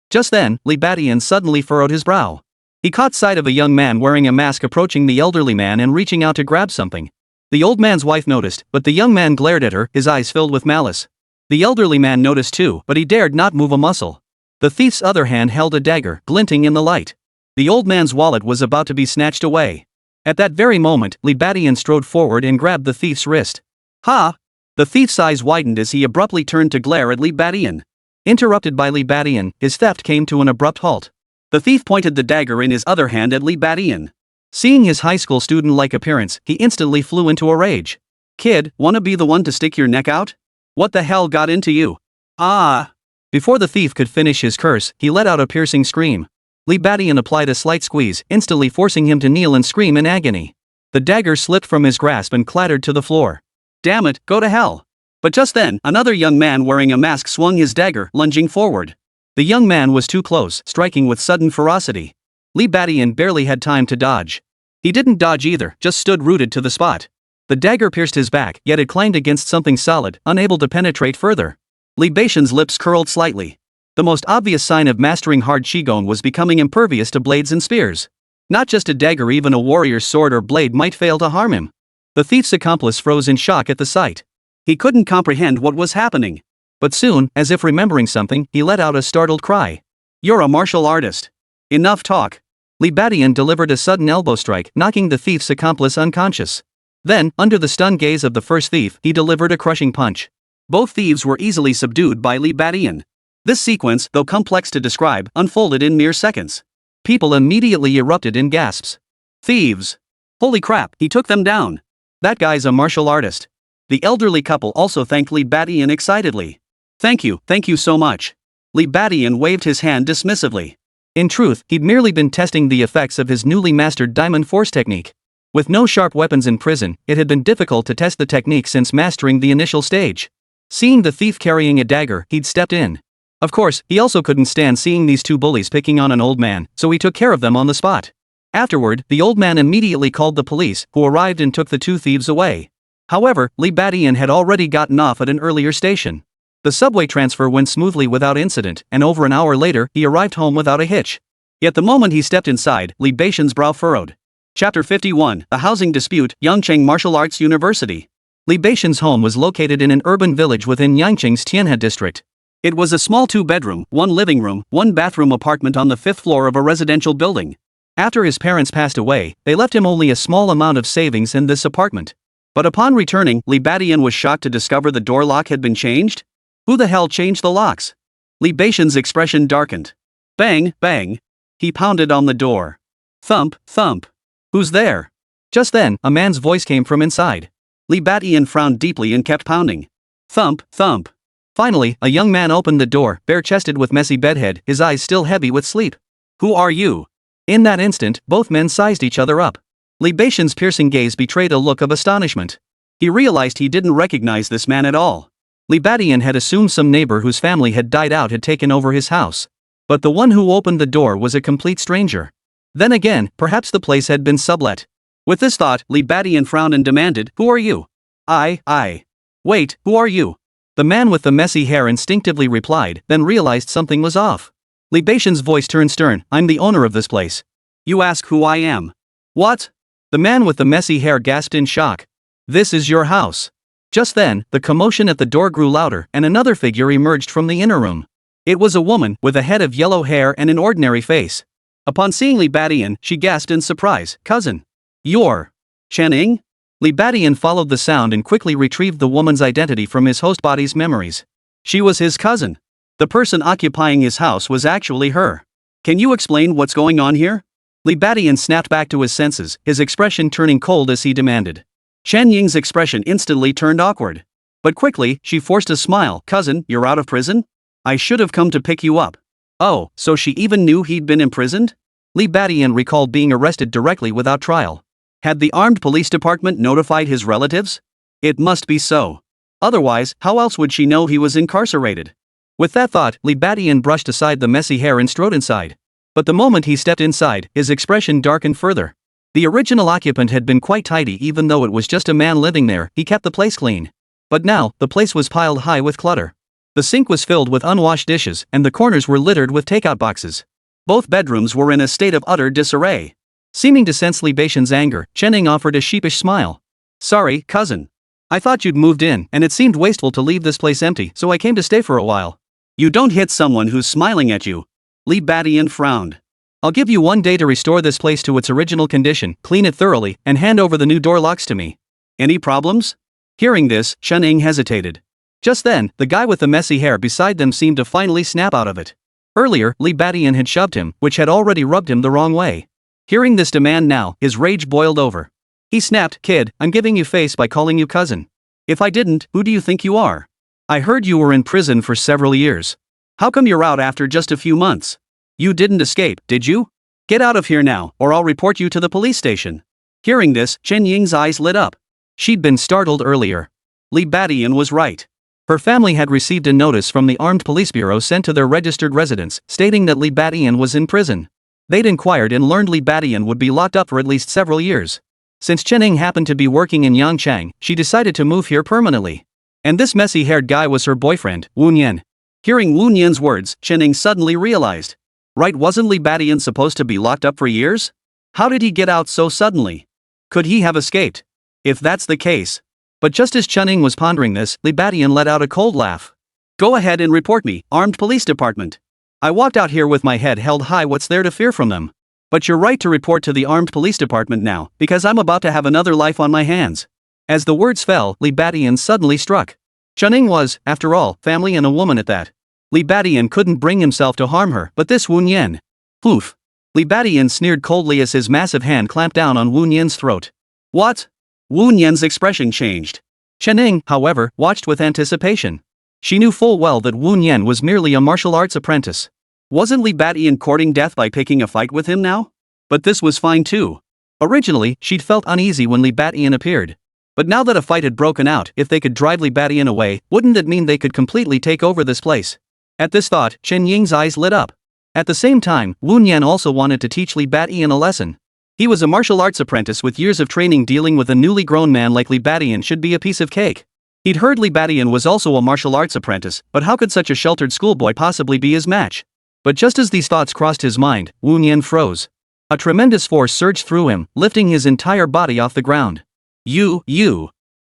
Just then, Li Badian suddenly furrowed his brow. He caught sight of a young man wearing a mask approaching the elderly man and reaching out to grab something. The old man's wife noticed, but the young man glared at her, his eyes filled with malice. The elderly man noticed too, but he dared not move a muscle. The thief's other hand held a dagger, glinting in the light. The old man's wallet was about to be snatched away. At that very moment, Li Badian strode forward and grabbed the thief's wrist. The thief's eyes widened as he abruptly turned to glare at Li Badian. Interrupted by Li Badian, his theft came to an abrupt halt. The thief pointed the dagger in his other hand at Li Badian. Seeing his high school student-like appearance, he instantly flew into a rage. Kid, wanna be the one to stick your neck out? What the hell got into you? Before the thief could finish his curse, he let out a piercing scream. Li Badian applied a slight squeeze, instantly forcing him to kneel and scream in agony. The dagger slipped from his grasp and clattered to the floor. Damn it, go to hell. But just then, another young man wearing a mask swung his dagger, lunging forward. The young man was too close, striking with sudden ferocity. Li Badian barely had time to dodge. He didn't dodge either, just stood rooted to the spot. The dagger pierced his back, yet it clanged against something solid, unable to penetrate further. Li Baishan's lips curled slightly. The most obvious sign of mastering hard qigong was becoming impervious to blades and spears. Not just a dagger, even a warrior's sword or blade might fail to harm him. The thief's accomplice froze in shock at the sight. He couldn't comprehend what was happening. But soon, as if remembering something, he let out a startled cry. "You're a martial artist. Enough talk." Li Badian delivered a sudden elbow strike, knocking the thief's accomplice unconscious. Then, under the stunned gaze of the first thief, he delivered a crushing punch. Both thieves were easily subdued by Li Badian. This sequence, though complex to describe, unfolded in mere seconds. People immediately erupted in gasps. "Thieves! Holy crap, he took them down. That guy's a martial artist." The elderly couple also thanked Li Badian excitedly. Thank you so much." Li Badian waved his hand dismissively. In truth, he'd merely been testing the effects of his newly mastered diamond force technique. With no sharp weapons in prison, it had been difficult to test the technique since mastering the initial stage. Seeing the thief carrying a dagger, he'd stepped in. Of course, he also couldn't stand seeing these two bullies picking on an old man, so he took care of them on the spot. Afterward, the old man immediately called the police, who arrived and took the two thieves away. However, Li Badian had already gotten off at an earlier station. The subway transfer went smoothly without incident, and over an hour later, he arrived home without a hitch. Yet the moment he stepped inside, Li Baishan's brow furrowed. Chapter 51, A Housing Dispute, Yangcheng Martial Arts University. Li Baishan's home was located in an urban village within Yangcheng's Tianhe district. It was a small two-bedroom, one living room, one bathroom apartment on the 5th floor of a residential building. After his parents passed away, they left him only a small amount of savings in this apartment. But upon returning, Li Badian was shocked to discover the door lock had been changed. Who the hell changed the locks? Li Baishan's expression darkened. Bang, bang. He pounded on the door. Thump, thump. Who's there? Just then, a man's voice came from inside. Li Badian frowned deeply and kept pounding. Thump, thump. Finally, a young man opened the door, bare-chested with messy bedhead, his eyes still heavy with sleep. Who are you? In that instant, both men sized each other up. Li Baishan's piercing gaze betrayed a look of astonishment. He realized he didn't recognize this man at all. Li Badian had assumed some neighbor whose family had died out had taken over his house. But the one who opened the door was a complete stranger. Then again, perhaps the place had been sublet. With this thought, Li Badian frowned and demanded, Who are you? I. Wait, who are you? The man with the messy hair instinctively replied, then realized something was off. Li Baishan's voice turned stern. I'm the owner of this place. You ask who I am. What? The man with the messy hair gasped in shock. This is your house. Just then, the commotion at the door grew louder and another figure emerged from the inner room. It was a woman with a head of yellow hair and an ordinary face. Upon seeing Li Badian, she gasped in surprise, Cousin. You're Chen Ying? Li Badian followed the sound and quickly retrieved the woman's identity from his host body's memories. She was his cousin. The person occupying his house was actually her. Can you explain what's going on here? Li Badian snapped back to his senses, his expression turning cold as he demanded. Chen Ying's expression instantly turned awkward. But quickly, she forced a smile. Cousin, you're out of prison? I should have come to pick you up. Oh, so she even knew he'd been imprisoned? Li Badian recalled being arrested directly without trial. Had the armed police department notified his relatives? It must be so. Otherwise, how else would she know he was incarcerated? With that thought, Li Badian brushed aside the messy hair and strode inside. But the moment he stepped inside, his expression darkened further. The original occupant had been quite tidy even though it was just a man living there, he kept the place clean. But now, the place was piled high with clutter. The sink was filled with unwashed dishes, and the corners were littered with takeout boxes. Both bedrooms were in a state of utter disarray. Seeming to sense Li Baishan's anger, Chen Ying offered a sheepish smile. Sorry, cousin. I thought you'd moved in, and it seemed wasteful to leave this place empty, so I came to stay for a while. You don't hit someone who's smiling at you. Li Badian frowned. I'll give you 1 day to restore this place to its original condition, clean it thoroughly, and hand over the new door locks to me. Any problems? Hearing this, Chen Ying hesitated. Just then, the guy with the messy hair beside them seemed to finally snap out of it. Earlier, Li Badian had shoved him, which had already rubbed him the wrong way. Hearing this demand now, his rage boiled over. He snapped, Kid, I'm giving you face by calling you cousin. If I didn't, who do you think you are? I heard you were in prison for several years. How come you're out after just a few months? You didn't escape, did you? Get out of here now, or I'll report you to the police station. Hearing this, Chen Ying's eyes lit up. She'd been startled earlier. Li Badian was right. Her family had received a notice from the Armed Police Bureau sent to their registered residence, stating that Li Badian was in prison. They'd inquired and learned Li Badian would be locked up for at least several years. Since Chening happened to be working in Yangchang, she decided to move here permanently. And this messy-haired guy was her boyfriend, Wu Nian. Hearing Wu Nian's words, Chening suddenly realized. Right, wasn't Li Badian supposed to be locked up for years? How did he get out so suddenly? Could he have escaped? If that's the case. But just as Chening was pondering this, Li Badian let out a cold laugh. Go ahead and report me, armed police department. I walked out here with my head held high, what's there to fear from them? But you're right to report to the armed police department now, because I'm about to have another life on my hands. As the words fell, Li Badian suddenly struck. Chening was, after all, family and a woman at that. Li Badian couldn't bring himself to harm her, but this Wu Nian. Poof. Li Badian sneered coldly as his massive hand clamped down on Wu Nian's throat. What? Wu Nian's expression changed. Chening, however, watched with anticipation. She knew full well that Wu Nian was merely a martial arts apprentice. Wasn't Li Badian courting death by picking a fight with him now? But this was fine too. Originally, she'd felt uneasy when Li Badian appeared. But now that a fight had broken out, if they could drive Li Badian away, wouldn't it mean they could completely take over this place? At this thought, Chen Ying's eyes lit up. At the same time, Wu Nian also wanted to teach Li Badian a lesson. He was a martial arts apprentice with years of training. Dealing with a newly grown man like Li Badian should be a piece of cake. He'd heard Li Badian was also a martial arts apprentice, but how could such a sheltered schoolboy possibly be his match? But just as these thoughts crossed his mind, Wu Nian froze. A tremendous force surged through him, lifting his entire body off the ground. You.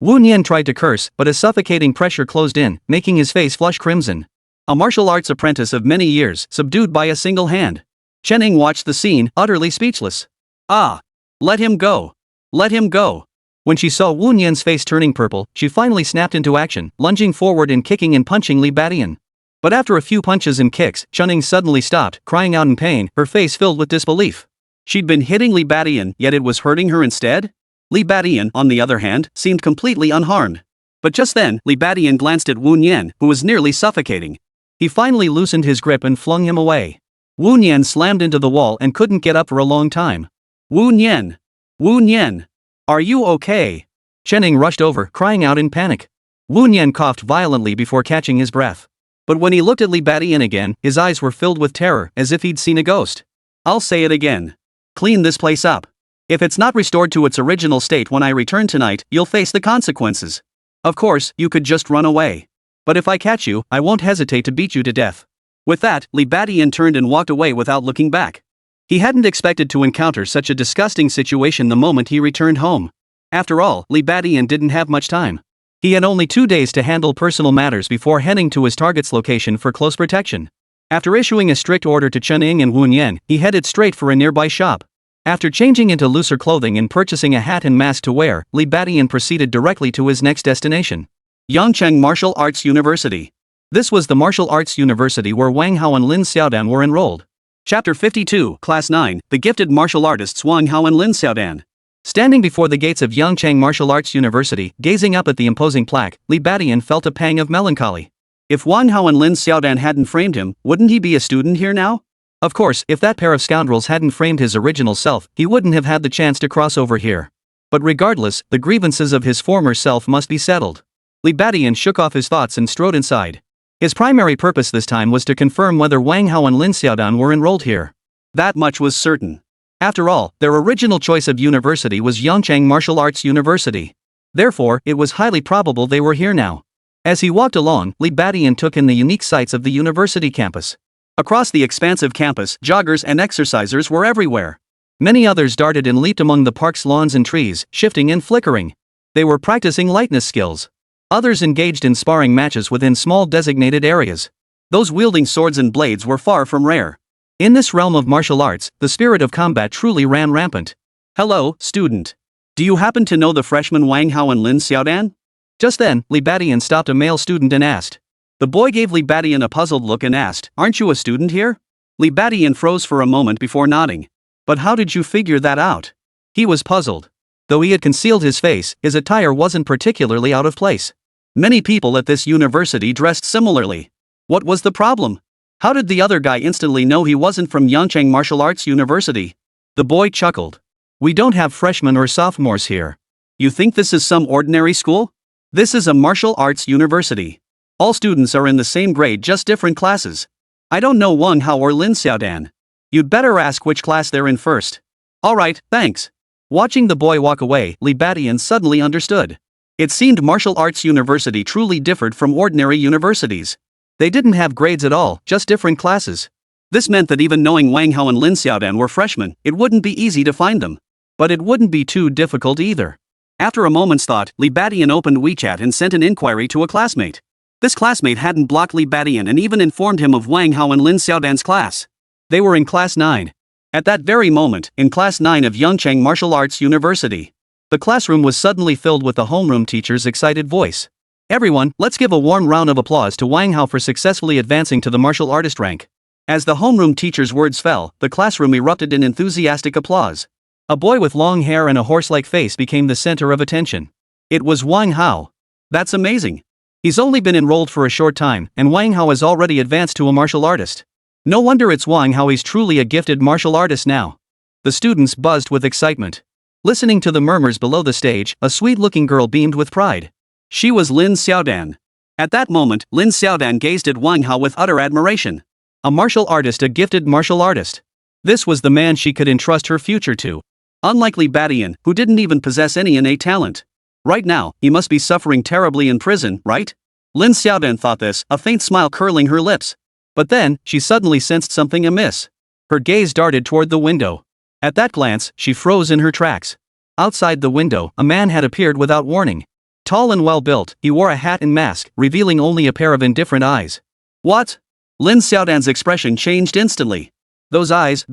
Wu Nian tried to curse, but a suffocating pressure closed in, making his face flush crimson. A martial arts apprentice of many years, subdued by a single hand. Chening watched the scene, utterly speechless. Ah! Let him go! Let him go! When she saw Wu Nian's face turning purple, she finally snapped into action, lunging forward and kicking and punching Li Badian. But after a few punches and kicks, Chening suddenly stopped, crying out in pain, her face filled with disbelief. She'd been hitting Li Badian, yet it was hurting her instead? Li Badian, on the other hand, seemed completely unharmed. But just then, Li Badian glanced at Wu Nian, who was nearly suffocating. He finally loosened his grip and flung him away. Wu Nian slammed into the wall and couldn't get up for a long time. Wu Nian! Wu Nian! Are you okay? Chening rushed over, crying out in panic. Wu Nian coughed violently before catching his breath. But when he looked at Li Badian again, his eyes were filled with terror, as if he'd seen a ghost. I'll say it again. Clean this place up. If it's not restored to its original state when I return tonight, you'll face the consequences. Of course, you could just run away. But if I catch you, I won't hesitate to beat you to death. With that, Li Badian turned and walked away without looking back. He hadn't expected to encounter such a disgusting situation the moment he returned home. After all, Li Badian didn't have much time. He had only 2 days to handle personal matters before heading to his target's location for close protection. After issuing a strict order to Chening and Wu Nian, he headed straight for a nearby shop. After changing into looser clothing and purchasing a hat and mask to wear, Li Badian proceeded directly to his next destination. Yangcheng Martial Arts University. This was the martial arts university where Wang Hao and Lin Xiaodan were enrolled. Chapter 52, Class 9, The Gifted Martial Artists Wang Hao and Lin Xiaodan. Standing before the gates of Yangcheng Martial Arts University, gazing up at the imposing plaque, Li Badian felt a pang of melancholy. If Wang Hao and Lin Xiaodan hadn't framed him, wouldn't he be a student here now? Of course, if that pair of scoundrels hadn't framed his original self, he wouldn't have had the chance to cross over here. But regardless, the grievances of his former self must be settled. Li Badian shook off his thoughts and strode inside. His primary purpose this time was to confirm whether Wang Hao and Lin Xiaodan were enrolled here. That much was certain. After all, their original choice of university was Yangcheng Martial Arts University. Therefore, it was highly probable they were here now. As he walked along, Li Badian took in the unique sights of the university campus. Across the expansive campus, joggers and exercisers were everywhere. Many others darted and leaped among the park's lawns and trees, shifting and flickering. They were practicing lightness skills. Others engaged in sparring matches within small designated areas. Those wielding swords and blades were far from rare. In this realm of martial arts, the spirit of combat truly ran rampant. Hello, student. Do you happen to know the freshmen Wang Hao and Lin Xiaodan? Just then, Li Badian stopped a male student and asked. The boy gave Li Badian a puzzled look and asked, Aren't you a student here? Li Badian froze for a moment before nodding. But how did you figure that out? He was puzzled. Though he had concealed his face, his attire wasn't particularly out of place. Many people at this university dressed similarly. What was the problem? How did the other guy instantly know he wasn't from Yangcheng Martial Arts University? The boy chuckled. We don't have freshmen or sophomores here. You think this is some ordinary school? This is a martial arts university. All students are in the same grade, just different classes. I don't know Wang Hao or Lin Xiaodan. You'd better ask which class they're in first. Alright, thanks. Watching the boy walk away, Li Badian suddenly understood. It seemed martial arts university truly differed from ordinary universities. They didn't have grades at all, just different classes. This meant that even knowing Wang Hao and Lin Xiaodan were freshmen, it wouldn't be easy to find them. But it wouldn't be too difficult either. After a moment's thought, Li Badian opened WeChat and sent an inquiry to a classmate. This classmate hadn't blocked Li Badian and even informed him of Wang Hao and Lin Xiaodan's class. They were in class 9. At that very moment, in class 9 of Yangcheng Martial Arts University. The classroom was suddenly filled with the homeroom teacher's excited voice. Everyone, let's give a warm round of applause to Wang Hao for successfully advancing to the martial artist rank. As the homeroom teacher's words fell, the classroom erupted in enthusiastic applause. A boy with long hair and a horse-like face became the center of attention. It was Wang Hao. That's amazing. He's only been enrolled for a short time, and Wang Hao has already advanced to a martial artist. No wonder it's Wang Hao, he's truly a gifted martial artist now. The students buzzed with excitement. Listening to the murmurs below the stage, a sweet-looking girl beamed with pride. She was Lin Xiaodan. At that moment, Lin Xiaodan gazed at Wang Hao with utter admiration. A martial artist, a gifted martial artist. This was the man she could entrust her future to. Unlike Li Badian, who didn't even possess any innate talent. Right now, he must be suffering terribly in prison, right? Lin Xiaodan thought this, a faint smile curling her lips. But then, she suddenly sensed something amiss. Her gaze darted toward the window. At that glance, she froze in her tracks. Outside the window, a man had appeared without warning. Tall and well-built, he wore a hat and mask, revealing only a pair of indifferent eyes. What? Lin Xiaodan's expression changed instantly. Those eyes.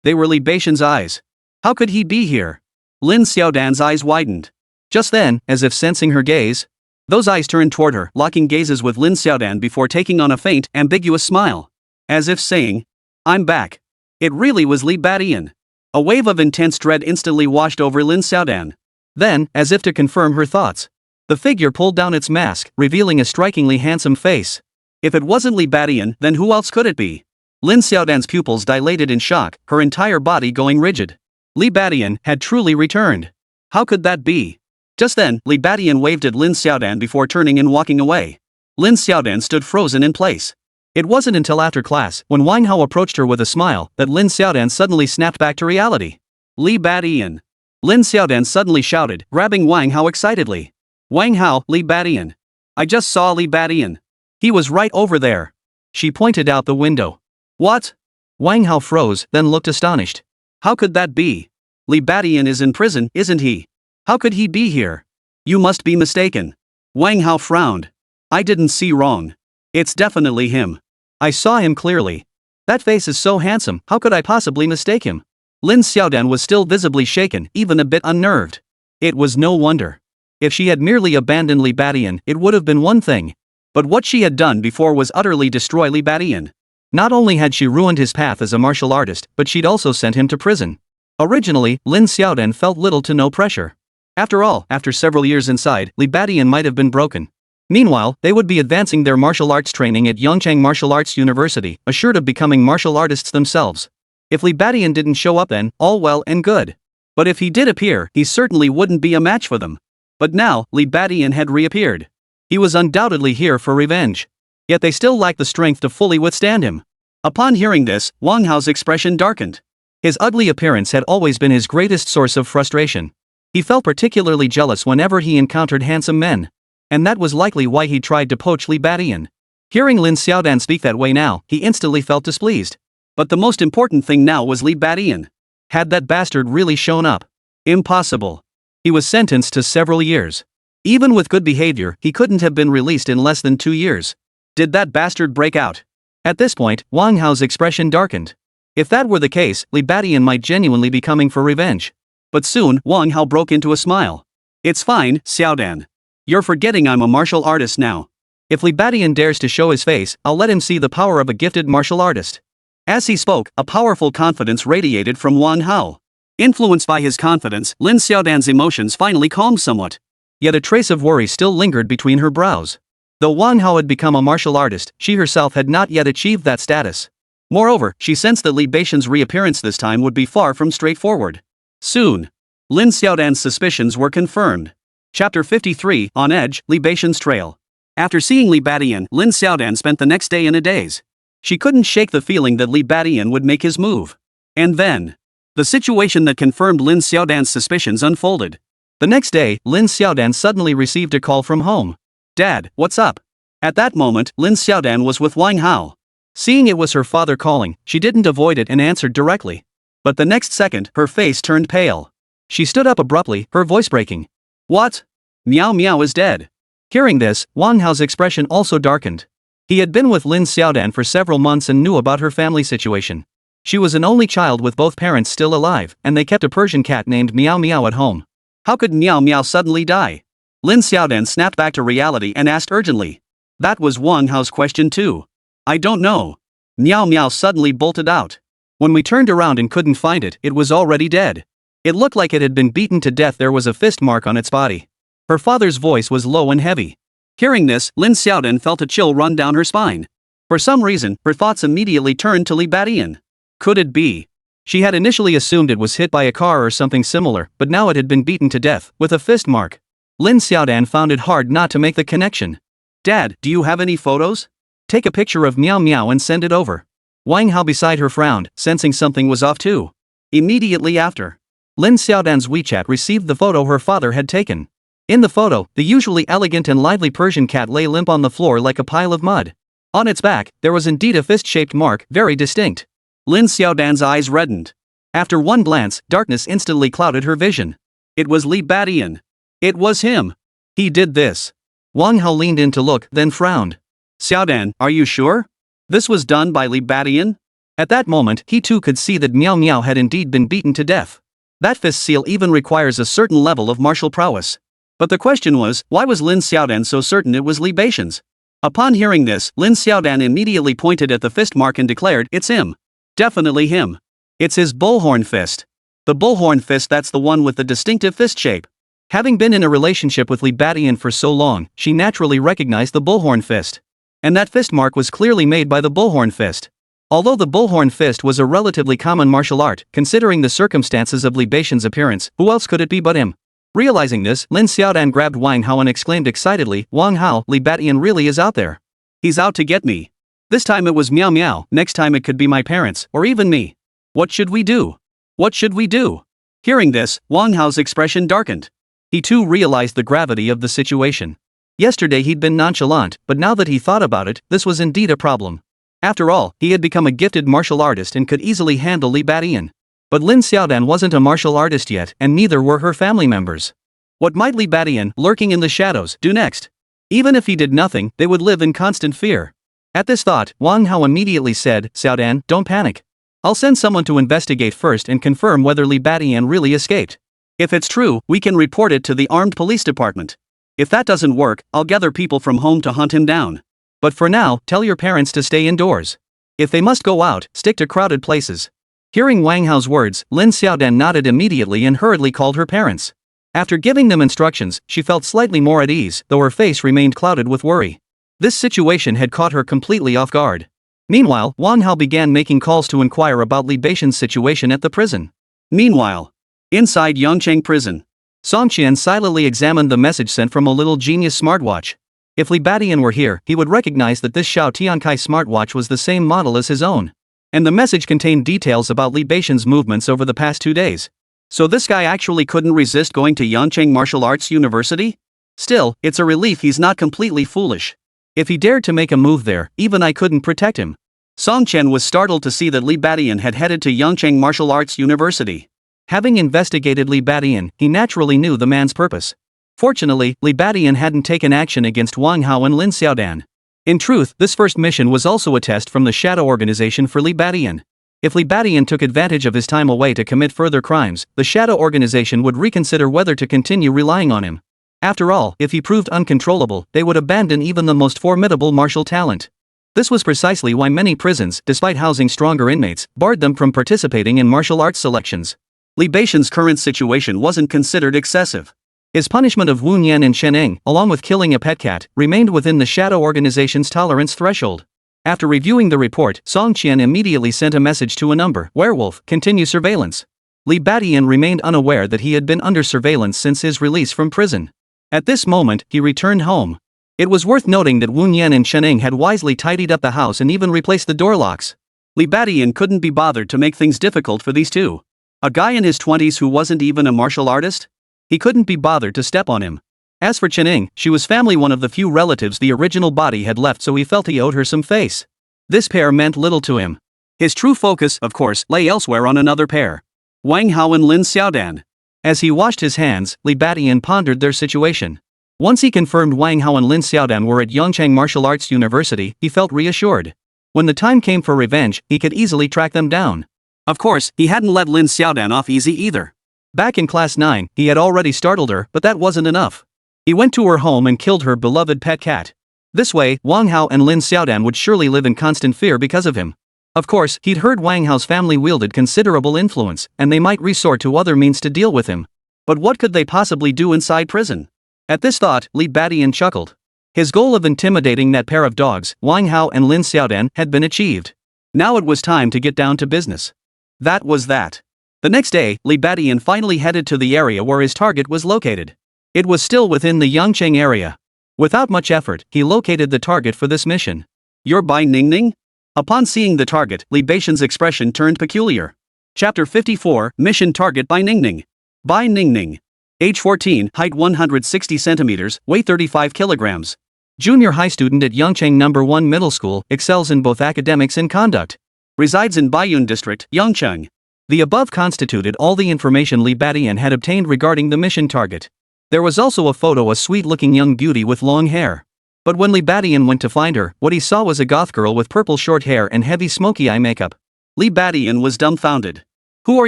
They were Li Badian's eyes. How could he be here? Lin Xiaodan's eyes widened. Just then, as if sensing her gaze, those eyes turned toward her, locking gazes with Lin Xiaodan before taking on a faint, ambiguous smile. As if saying, I'm back. It really was Li Badian. A wave of intense dread instantly washed over Lin Xiaodan. Then, as if to confirm her thoughts, the figure pulled down its mask, revealing a strikingly handsome face. If it wasn't Li Badian, then who else could it be? Lin Xiaodan's pupils dilated in shock, her entire body going rigid. Li Badian had truly returned. How could that be? Just then, Li Badian waved at Lin Xiaodan before turning and walking away. Lin Xiaodan stood frozen in place. It wasn't until after class, when Wang Hao approached her with a smile, that Lin Xiaodan suddenly snapped back to reality. Li Badian! Lin Xiaodan suddenly shouted, grabbing Wang Hao excitedly. Wang Hao, Li Badian! I just saw Li Badian. He was right over there. She pointed out the window. What? Wang Hao froze, then looked astonished. How could that be? Li Badian is in prison, isn't he? How could he be here? You must be mistaken. Wang Hao frowned. I didn't see wrong. It's definitely him. I saw him clearly. That face is so handsome, how could I possibly mistake him? Lin Xiaodan was still visibly shaken, even a bit unnerved. It was no wonder. If she had merely abandoned Li Badian, it would have been one thing. But what she had done before was utterly destroy Li Badian. Not only had she ruined his path as a martial artist, but she'd also sent him to prison. Originally, Lin Xiaodan felt little to no pressure. After all, after several years inside, Li Badian might have been broken. Meanwhile, they would be advancing their martial arts training at Yangcheng Martial Arts University, assured of becoming martial artists themselves. If Li Badian didn't show up then, all well and good. But if he did appear, he certainly wouldn't be a match for them. But now, Li Badian had reappeared. He was undoubtedly here for revenge. Yet they still lacked the strength to fully withstand him. Upon hearing this, Wang Hao's expression darkened. His ugly appearance had always been his greatest source of frustration. He felt particularly jealous whenever he encountered handsome men. And that was likely why he tried to poach Li Badian. Hearing Lin Xiaodan speak that way now, he instantly felt displeased. But the most important thing now was Li Badian. Had that bastard really shown up? Impossible. He was sentenced to several years. Even with good behavior, he couldn't have been released in less than 2 years. Did that bastard break out? At this point, Wang Hao's expression darkened. If that were the case, Li Badian might genuinely be coming for revenge. But soon, Wang Hao broke into a smile. It's fine, Xiaodan. You're forgetting I'm a martial artist now. If Li Badian dares to show his face, I'll let him see the power of a gifted martial artist. As he spoke, a powerful confidence radiated from Wang Hao. Influenced by his confidence, Lin Xiaodan's emotions finally calmed somewhat. Yet a trace of worry still lingered between her brows. Though Wang Hao had become a martial artist, she herself had not yet achieved that status. Moreover, she sensed that Li Badian's reappearance this time would be far from straightforward. Soon, Lin Xiaodan's suspicions were confirmed. Chapter 53, On Edge, Li Badian's Trail. After seeing Li Badian, Lin Xiaodan spent the next day in a daze. She couldn't shake the feeling that Li Badian would make his move. And then, the situation that confirmed Lin Xiaodan's suspicions unfolded. The next day, Lin Xiaodan suddenly received a call from home. "Dad, what's up?" At that moment, Lin Xiaodan was with Wang Hao. Seeing it was her father calling, she didn't avoid it and answered directly. But the next second, her face turned pale. She stood up abruptly, her voice breaking. "What? Miao Miao is dead." Hearing this, Wang Hao's expression also darkened. He had been with Lin Xiaodan for several months and knew about her family situation. She was an only child with both parents still alive, and they kept a Persian cat named Miao Miao at home. How could Miao Miao suddenly die? Lin Xiaodan snapped back to reality and asked urgently. That was Wang Hao's question too. "I don't know." Miao Miao suddenly bolted out. "When we turned around and couldn't find it, it was already dead. It looked like it had been beaten to death. There was a fist mark on its body." Her father's voice was low and heavy. Hearing this, Lin Xiaodan felt a chill run down her spine. For some reason, her thoughts immediately turned to Li Badian. Could it be? She had initially assumed it was hit by a car or something similar, but now it had been beaten to death, with a fist mark. Lin Xiaodan found it hard not to make the connection. "Dad, do you have any photos? Take a picture of Miao Miao and send it over." Wang Hao beside her frowned, sensing something was off too. Immediately after, Lin Xiaodan's WeChat received the photo her father had taken. In the photo, the usually elegant and lively Persian cat lay limp on the floor like a pile of mud. On its back, there was indeed a fist-shaped mark, very distinct. Lin Xiaodan's eyes reddened. After one glance, darkness instantly clouded her vision. It was Li Badian. It was him. He did this. Wang Hao leaned in to look, then frowned. "Xiaodan, are you sure? This was done by Li Badian?" At that moment, he too could see that Miao Miao had indeed been beaten to death. That fist seal even requires a certain level of martial prowess. But the question was, why was Lin Xiaodan so certain it was Li Badian's? Upon hearing this, Lin Xiaodan immediately pointed at the fist mark and declared, "It's him. Definitely him. It's his bullhorn fist. The bullhorn fist, that's the one with the distinctive fist shape." Having been in a relationship with Li Badian for so long, she naturally recognized the bullhorn fist. And that fist mark was clearly made by the bullhorn fist. Although the bullhorn fist was a relatively common martial art, considering the circumstances of Li Badian's appearance, who else could it be but him? Realizing this, Lin Xiaodan grabbed Wang Hao and exclaimed excitedly, "Wang Hao, Li Badian really is out there. He's out to get me. This time it was Miao Miao, next time it could be my parents, or even me. What should we do? What should we do?" Hearing this, Wang Hao's expression darkened. He too realized the gravity of the situation. Yesterday he'd been nonchalant, but now that he thought about it, this was indeed a problem. After all, he had become a gifted martial artist and could easily handle Li Badian. But Lin Xiaodan wasn't a martial artist yet, and neither were her family members. What might Li Badian, lurking in the shadows, do next? Even if he did nothing, they would live in constant fear. At this thought, Wang Hao immediately said, "Xiaodan, don't panic. I'll send someone to investigate first and confirm whether Li Badian really escaped. If it's true, we can report it to the armed police department. If that doesn't work, I'll gather people from home to hunt him down. But for now, tell your parents to stay indoors. If they must go out, stick to crowded places." Hearing Wang Hao's words, Lin Xiaodan nodded immediately and hurriedly called her parents. After giving them instructions, she felt slightly more at ease, though her face remained clouded with worry. This situation had caught her completely off guard. Meanwhile, Wang Hao began making calls to inquire about Li Badian's situation at the prison. Meanwhile, inside Yangcheng prison, Song Qian silently examined the message sent from a little genius smartwatch. If Li Badian were here, he would recognize that this Xiao Tiankai smartwatch was the same model as his own. And the message contained details about Li Badian's movements over the past 2 days. So this guy actually couldn't resist going to Yangcheng Martial Arts University? Still, it's a relief he's not completely foolish. If he dared to make a move there, even I couldn't protect him. Song Chen was startled to see that Li Badian had headed to Yangcheng Martial Arts University. Having investigated Li Badian, he naturally knew the man's purpose. Fortunately, Li Badian hadn't taken action against Wang Hao and Lin Xiaodan. In truth, this first mission was also a test from the shadow organization for Li Badian. If Li Badian took advantage of his time away to commit further crimes, the shadow organization would reconsider whether to continue relying on him. After all, if he proved uncontrollable, they would abandon even the most formidable martial talent. This was precisely why many prisons, despite housing stronger inmates, barred them from participating in martial arts selections. Li Badian's current situation wasn't considered excessive. His punishment of Wu Nian and Sheneng, along with killing a pet cat, remained within the shadow organization's tolerance threshold. After reviewing the report, Song Qian immediately sent a message to a number, "Werewolf, continue surveillance." Li Badian remained unaware that he had been under surveillance since his release from prison. At this moment, he returned home. It was worth noting that Wu Nian and Shening had wisely tidied up the house and even replaced the door locks. Li Badian couldn't be bothered to make things difficult for these two. A guy in his 20s who wasn't even a martial artist? He couldn't be bothered to step on him. As for Shening, she was family, one of the few relatives the original body had left, so he felt he owed her some face. This pair meant little to him. His true focus, of course, lay elsewhere on another pair. Wang Hao and Lin Xiaodan. As he washed his hands, Li Badian pondered their situation. Once he confirmed Wang Hao and Lin Xiaodan were at Yongchang Martial Arts University, he felt reassured. When the time came for revenge, he could easily track them down. Of course, he hadn't let Lin Xiaodan off easy either. Back in Class 9, he had already startled her, but that wasn't enough. He went to her home and killed her beloved pet cat. This way, Wang Hao and Lin Xiaodan would surely live in constant fear because of him. Of course, he'd heard Wang Hao's family wielded considerable influence, and they might resort to other means to deal with him. But what could they possibly do inside prison? At this thought, Li Badian chuckled. His goal of intimidating that pair of dogs, Wang Hao and Lin Xiaodan, had been achieved. Now it was time to get down to business. That was that. The next day, Li Badian finally headed to the area where his target was located. It was still within the Yongcheng area. Without much effort, he located the target for this mission. You're Bai Ningning? Upon seeing the target, Li Baixian's expression turned peculiar. Chapter 54, Mission Target Bai Ningning. Bai Ningning. Age 14, height 160 centimeters, weight 35 kilograms. Junior high student at Yongcheng No. 1 Middle School, excels in both academics and conduct. Resides in Baiyun District, Yongcheng. The above constituted all the information Li Badian had obtained regarding the mission target. There was also a photo of a sweet-looking young beauty with long hair. But when Li Badian went to find her, what he saw was a goth girl with purple short hair and heavy smoky eye makeup. Li Badian was dumbfounded. Who are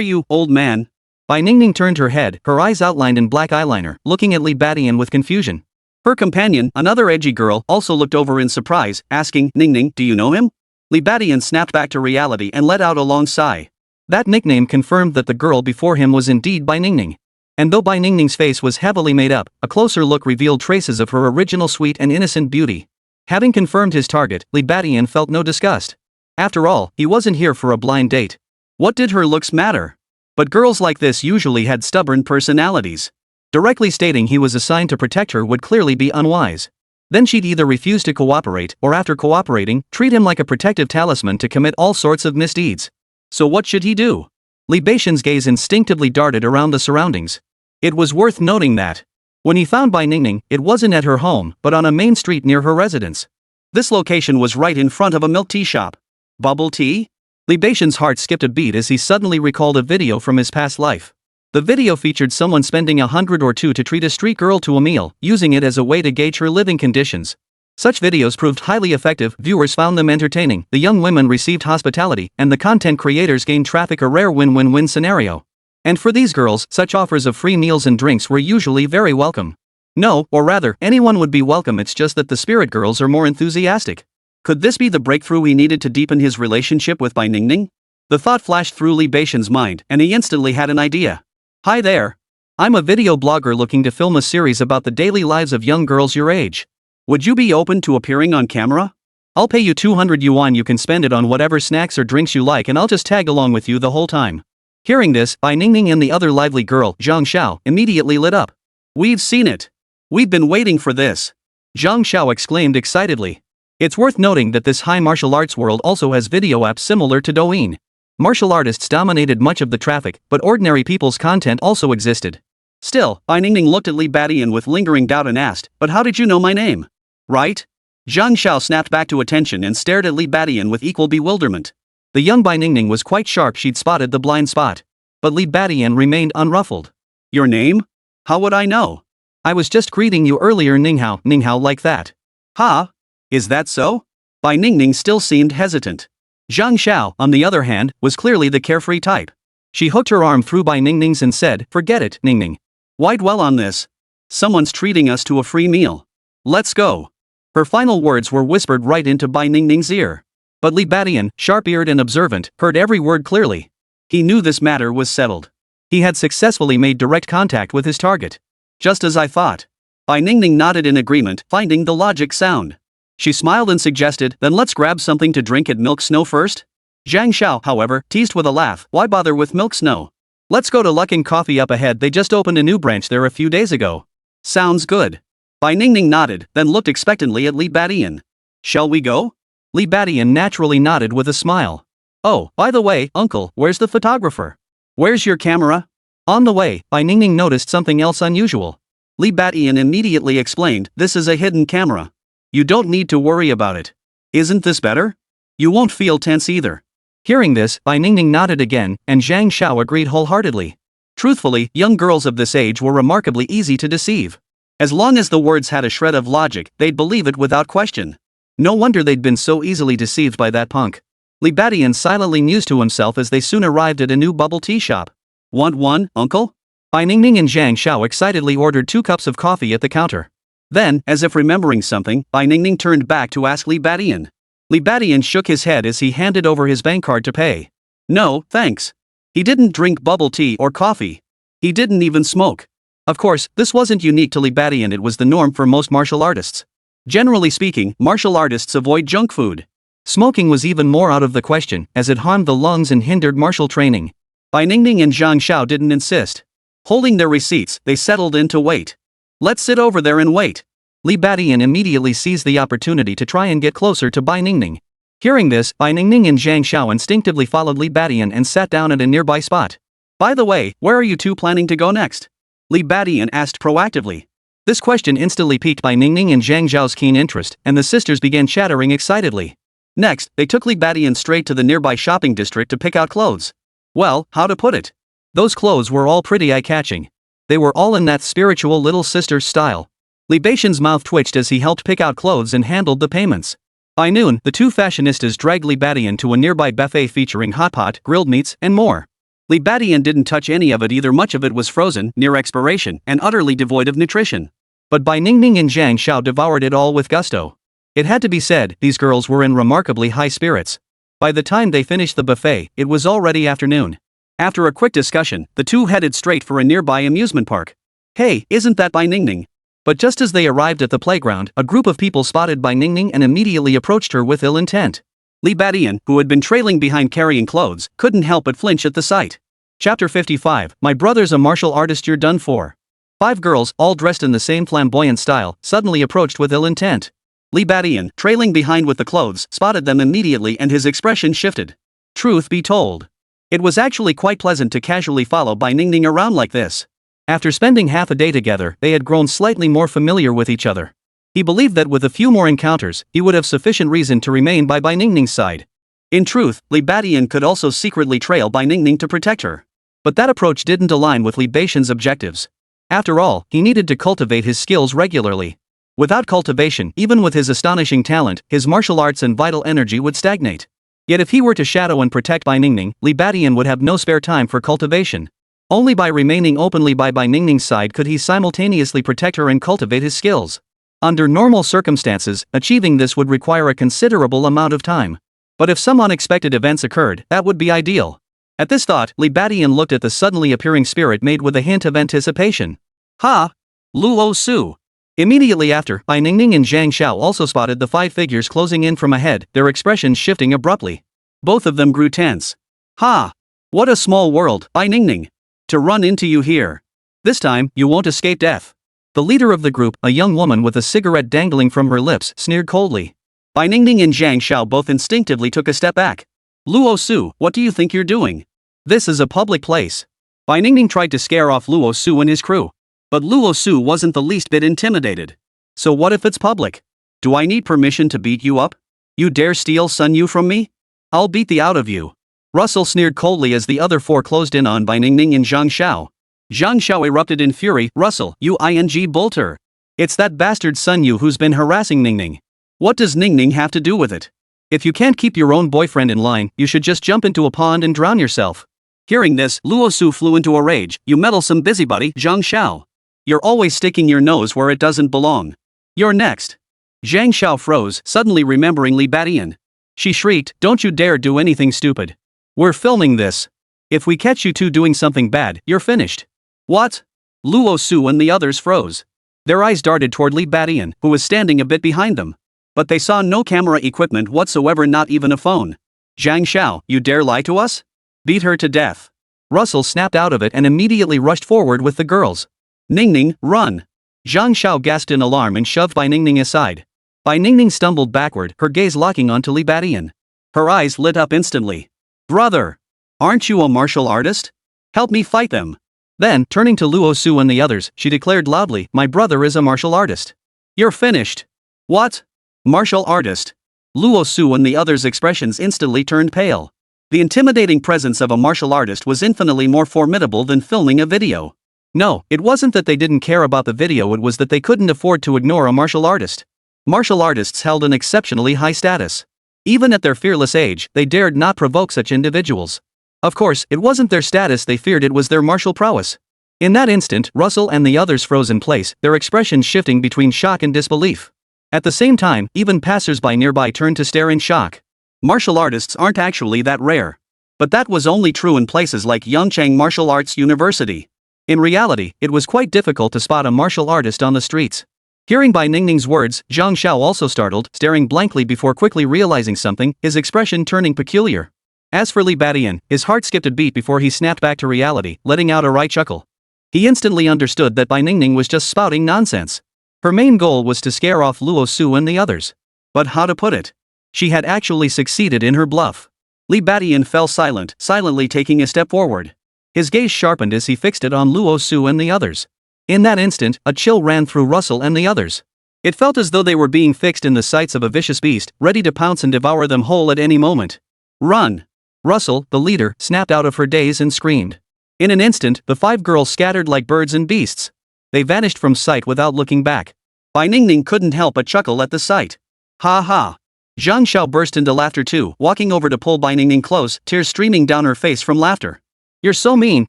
you, old man? Bai Ningning turned her head, her eyes outlined in black eyeliner, looking at Li Badian with confusion. Her companion, another edgy girl, also looked over in surprise, asking, Ningning, do you know him? Li Badian snapped back to reality and let out a long sigh. That nickname confirmed that the girl before him was indeed Bai Ningning. And though Bai Ningning's face was heavily made up, a closer look revealed traces of her original sweet and innocent beauty. Having confirmed his target, Li Badian felt no disgust. After all, he wasn't here for a blind date. What did her looks matter? But girls like this usually had stubborn personalities. Directly stating he was assigned to protect her would clearly be unwise. Then she'd either refuse to cooperate, or after cooperating, treat him like a protective talisman to commit all sorts of misdeeds. So what should he do? Li Baixian's gaze instinctively darted around the surroundings. It was worth noting that, when he found Bai Ningning, it wasn't at her home, but on a main street near her residence. This location was right in front of a milk tea shop. Bubble tea? Li Baixian's heart skipped a beat as he suddenly recalled a video from his past life. The video featured someone spending $100 or $2 to treat a street girl to a meal, using it as a way to gauge her living conditions. Such videos proved highly effective, viewers found them entertaining, the young women received hospitality, and the content creators gained traffic, a rare win-win-win scenario. And for these girls, such offers of free meals and drinks were usually very welcome. No, or rather, anyone would be welcome, it's just that the spirit girls are more enthusiastic. Could this be the breakthrough he needed to deepen his relationship with Bai Ningning? The thought flashed through Li Baixian's mind, and he instantly had an idea. Hi there. I'm a video blogger looking to film a series about the daily lives of young girls your age. Would you be open to appearing on camera? I'll pay you 200 yuan, you can spend it on whatever snacks or drinks you like, and I'll just tag along with you the whole time. Hearing this, Bai Ningning and the other lively girl, Zhang Xiao, immediately lit up. We've seen it. We've been waiting for this. Zhang Xiao exclaimed excitedly. It's worth noting that this high martial arts world also has video apps similar to Douyin. Martial artists dominated much of the traffic, but ordinary people's content also existed. Still, Bai Ningning looked at Li Badian with lingering doubt and asked, but how did you know my name? Right? Zhang Xiao snapped back to attention and stared at Li Badian with equal bewilderment. The young Bai Ningning was quite sharp, she'd spotted the blind spot. But Li Badian remained unruffled. Your name? How would I know? I was just greeting you earlier, Ninghao, like that. Huh? Is that so? Bai Ningning still seemed hesitant. Zhang Xiao, on the other hand, was clearly the carefree type. She hooked her arm through Bai Ningning's and said, forget it, Ningning. Why dwell on this? Someone's treating us to a free meal. Let's go. Her final words were whispered right into Bai Ningning's ear. But Li Badian, sharp-eared and observant, heard every word clearly. He knew this matter was settled. He had successfully made direct contact with his target. Just as I thought. Bai Ningning nodded in agreement, finding the logic sound. She smiled and suggested, then let's grab something to drink at Milk Snow first? Zhang Xiao, however, teased with a laugh, why bother with Milk Snow? Let's go to Luckin Coffee up ahead, they just opened a new branch there a few days ago. Sounds good. Bai Ningning nodded, then looked expectantly at Li Badian. Shall we go? Li Badian naturally nodded with a smile. Oh, by the way, uncle, where's the photographer? Where's your camera? On the way, Bai Ningning noticed something else unusual. Li Badian immediately explained, this is a hidden camera. You don't need to worry about it. Isn't this better? You won't feel tense either. Hearing this, Bai Ningning nodded again, and Zhang Xiao agreed wholeheartedly. Truthfully, young girls of this age were remarkably easy to deceive. As long as the words had a shred of logic, they'd believe it without question. No wonder they'd been so easily deceived by that punk. Li Badian silently mused to himself as they soon arrived at a new bubble tea shop. Want one, uncle? Bai Ningning and Zhang Xiao excitedly ordered 2 cups of coffee at the counter. Then, as if remembering something, Bai Ningning turned back to ask Li Badian. Li Badian shook his head as he handed over his bank card to pay. No, thanks. He didn't drink bubble tea or coffee. He didn't even smoke. Of course, this wasn't unique to Li Badian, it was the norm for most martial artists. Generally speaking, martial artists avoid junk food. Smoking was even more out of the question, as it harmed the lungs and hindered martial training. Bai Ningning and Zhang Xiao didn't insist. Holding their receipts, they settled in to wait. Let's sit over there and wait. Li Badian immediately seized the opportunity to try and get closer to Bai Ningning. Hearing this, Bai Ningning and Zhang Xiao instinctively followed Li Badian and sat down at a nearby spot. By the way, where are you two planning to go next? Li Badian asked proactively. This question instantly piqued Bai Ningning and Zhang Xiao's keen interest, and the sisters began chattering excitedly. Next, they took Li Badian straight to the nearby shopping district to pick out clothes. Well, how to put it? Those clothes were all pretty eye-catching. They were all in that spiritual little sister's style. Li Badian's mouth twitched as he helped pick out clothes and handled the payments. By noon, the 2 fashionistas dragged Li Badian to a nearby buffet featuring hot pot, grilled meats, and more. Li Badian didn't touch any of it either. Much of it was frozen, near expiration, and utterly devoid of nutrition. But Bai Ningning and Zhang Xiao devoured it all with gusto. It had to be said, these girls were in remarkably high spirits. By the time they finished the buffet, it was already afternoon. After a quick discussion, the two headed straight for a nearby amusement park. Hey, isn't that Bai Ningning? But just as they arrived at the playground, a group of people spotted Bai Ningning and immediately approached her with ill intent. Li Badian, who had been trailing behind carrying clothes, couldn't help but flinch at the sight. Chapter 55, My brother's a martial artist, you're done for. 5 girls, all dressed in the same flamboyant style, suddenly approached with ill intent. Li Badian, trailing behind with the clothes, spotted them immediately and his expression shifted. Truth be told, it was actually quite pleasant to casually follow Bai Ningning around like this. After spending half a day together, they had grown slightly more familiar with each other. He believed that with a few more encounters, he would have sufficient reason to remain by Bai Ningning's side. In truth, Li Badian could also secretly trail Bai Ningning to protect her. But that approach didn't align with Li Badian's objectives. After all, he needed to cultivate his skills regularly. Without cultivation, even with his astonishing talent, his martial arts and vital energy would stagnate. Yet if he were to shadow and protect Bai Ningning, Li Badian would have no spare time for cultivation. Only by remaining openly by Bai Ningning's side could he simultaneously protect her and cultivate his skills. Under normal circumstances, achieving this would require a considerable amount of time. But if some unexpected events occurred, that would be ideal. At this thought, Li Badian looked at the suddenly appearing spirit maid with a hint of anticipation. Ha! Luo Su. Immediately after, Bai Ningning and Zhang Xiao also spotted the 5 figures closing in from ahead, their expressions shifting abruptly. Both of them grew tense. Ha! What a small world, Bai Ningning. To run into you here. This time, you won't escape death. The leader of the group, a young woman with a cigarette dangling from her lips, sneered coldly. Bai Ningning and Zhang Xiao both instinctively took a step back. Luo Su, what do you think you're doing? This is a public place. Bai Ningning tried to scare off Luo Su and his crew. But Luo Su wasn't the least bit intimidated. So what if it's public? Do I need permission to beat you up? You dare steal Sun Yu from me? I'll beat the out of you. Russell sneered coldly as the other 4 closed in on Bai Ningning and Zhang Xiao. Zhang Xiao erupted in fury. Russell, you ing bolter. It's that bastard Sun Yu who's been harassing Ningning. What does Ningning have to do with it? If you can't keep your own boyfriend in line, you should just jump into a pond and drown yourself. Hearing this, Luo Su flew into a rage. You meddlesome busybody, Zhang Xiao. You're always sticking your nose where it doesn't belong. You're next. Zhang Xiao froze, suddenly remembering Li Badian. She shrieked, don't you dare do anything stupid. We're filming this. If we catch you two doing something bad, you're finished. What? Luo Su and the others froze. Their eyes darted toward Li Badian, who was standing a bit behind them. But they saw no camera equipment whatsoever, not even a phone. Zhang Xiao, you dare lie to us? Beat her to death. Russell snapped out of it and immediately rushed forward with the girls. Ningning, run. Zhang Xiao gasped in alarm and shoved Bai Ningning aside. Bai Ningning stumbled backward, her gaze locking onto Li Badian. Her eyes lit up instantly. Brother! Aren't you a martial artist? Help me fight them. Then, turning to Luo Su and the others, she declared loudly, my brother is a martial artist. You're finished. What? Martial artist? Luo Su and the others' expressions instantly turned pale. The intimidating presence of a martial artist was infinitely more formidable than filming a video. No, it wasn't that they didn't care about the video, it was that they couldn't afford to ignore a martial artist. Martial artists held an exceptionally high status. Even at their fearless age, they dared not provoke such individuals. Of course, it wasn't their status they feared, it was their martial prowess. In that instant, Russell and the others froze in place, their expressions shifting between shock and disbelief. At the same time, even passers-by nearby turned to stare in shock. Martial artists aren't actually that rare. But that was only true in places like Yangchang Martial Arts University. In reality, it was quite difficult to spot a martial artist on the streets. Hearing Bai Ningning's words, Zhang Xiao also startled, staring blankly before quickly realizing something, his expression turning peculiar. As for Li Badian, his heart skipped a beat before he snapped back to reality, letting out a wry chuckle. He instantly understood that Bai Ningning was just spouting nonsense. Her main goal was to scare off Luo Su and the others. But how to put it? She had actually succeeded in her bluff. Li Badian fell silent, silently taking a step forward. His gaze sharpened as he fixed it on Luo Su and the others. In that instant, a chill ran through Russell and the others. It felt as though they were being fixed in the sights of a vicious beast, ready to pounce and devour them whole at any moment. Run! Russell, the leader, snapped out of her daze and screamed. In an instant, the 5 girls scattered like birds and beasts. They vanished from sight without looking back. Bai Ningning couldn't help but chuckle at the sight. Ha ha! Zhang Xiao burst into laughter too, walking over to pull Bai Ningning close, tears streaming down her face from laughter. You're so mean,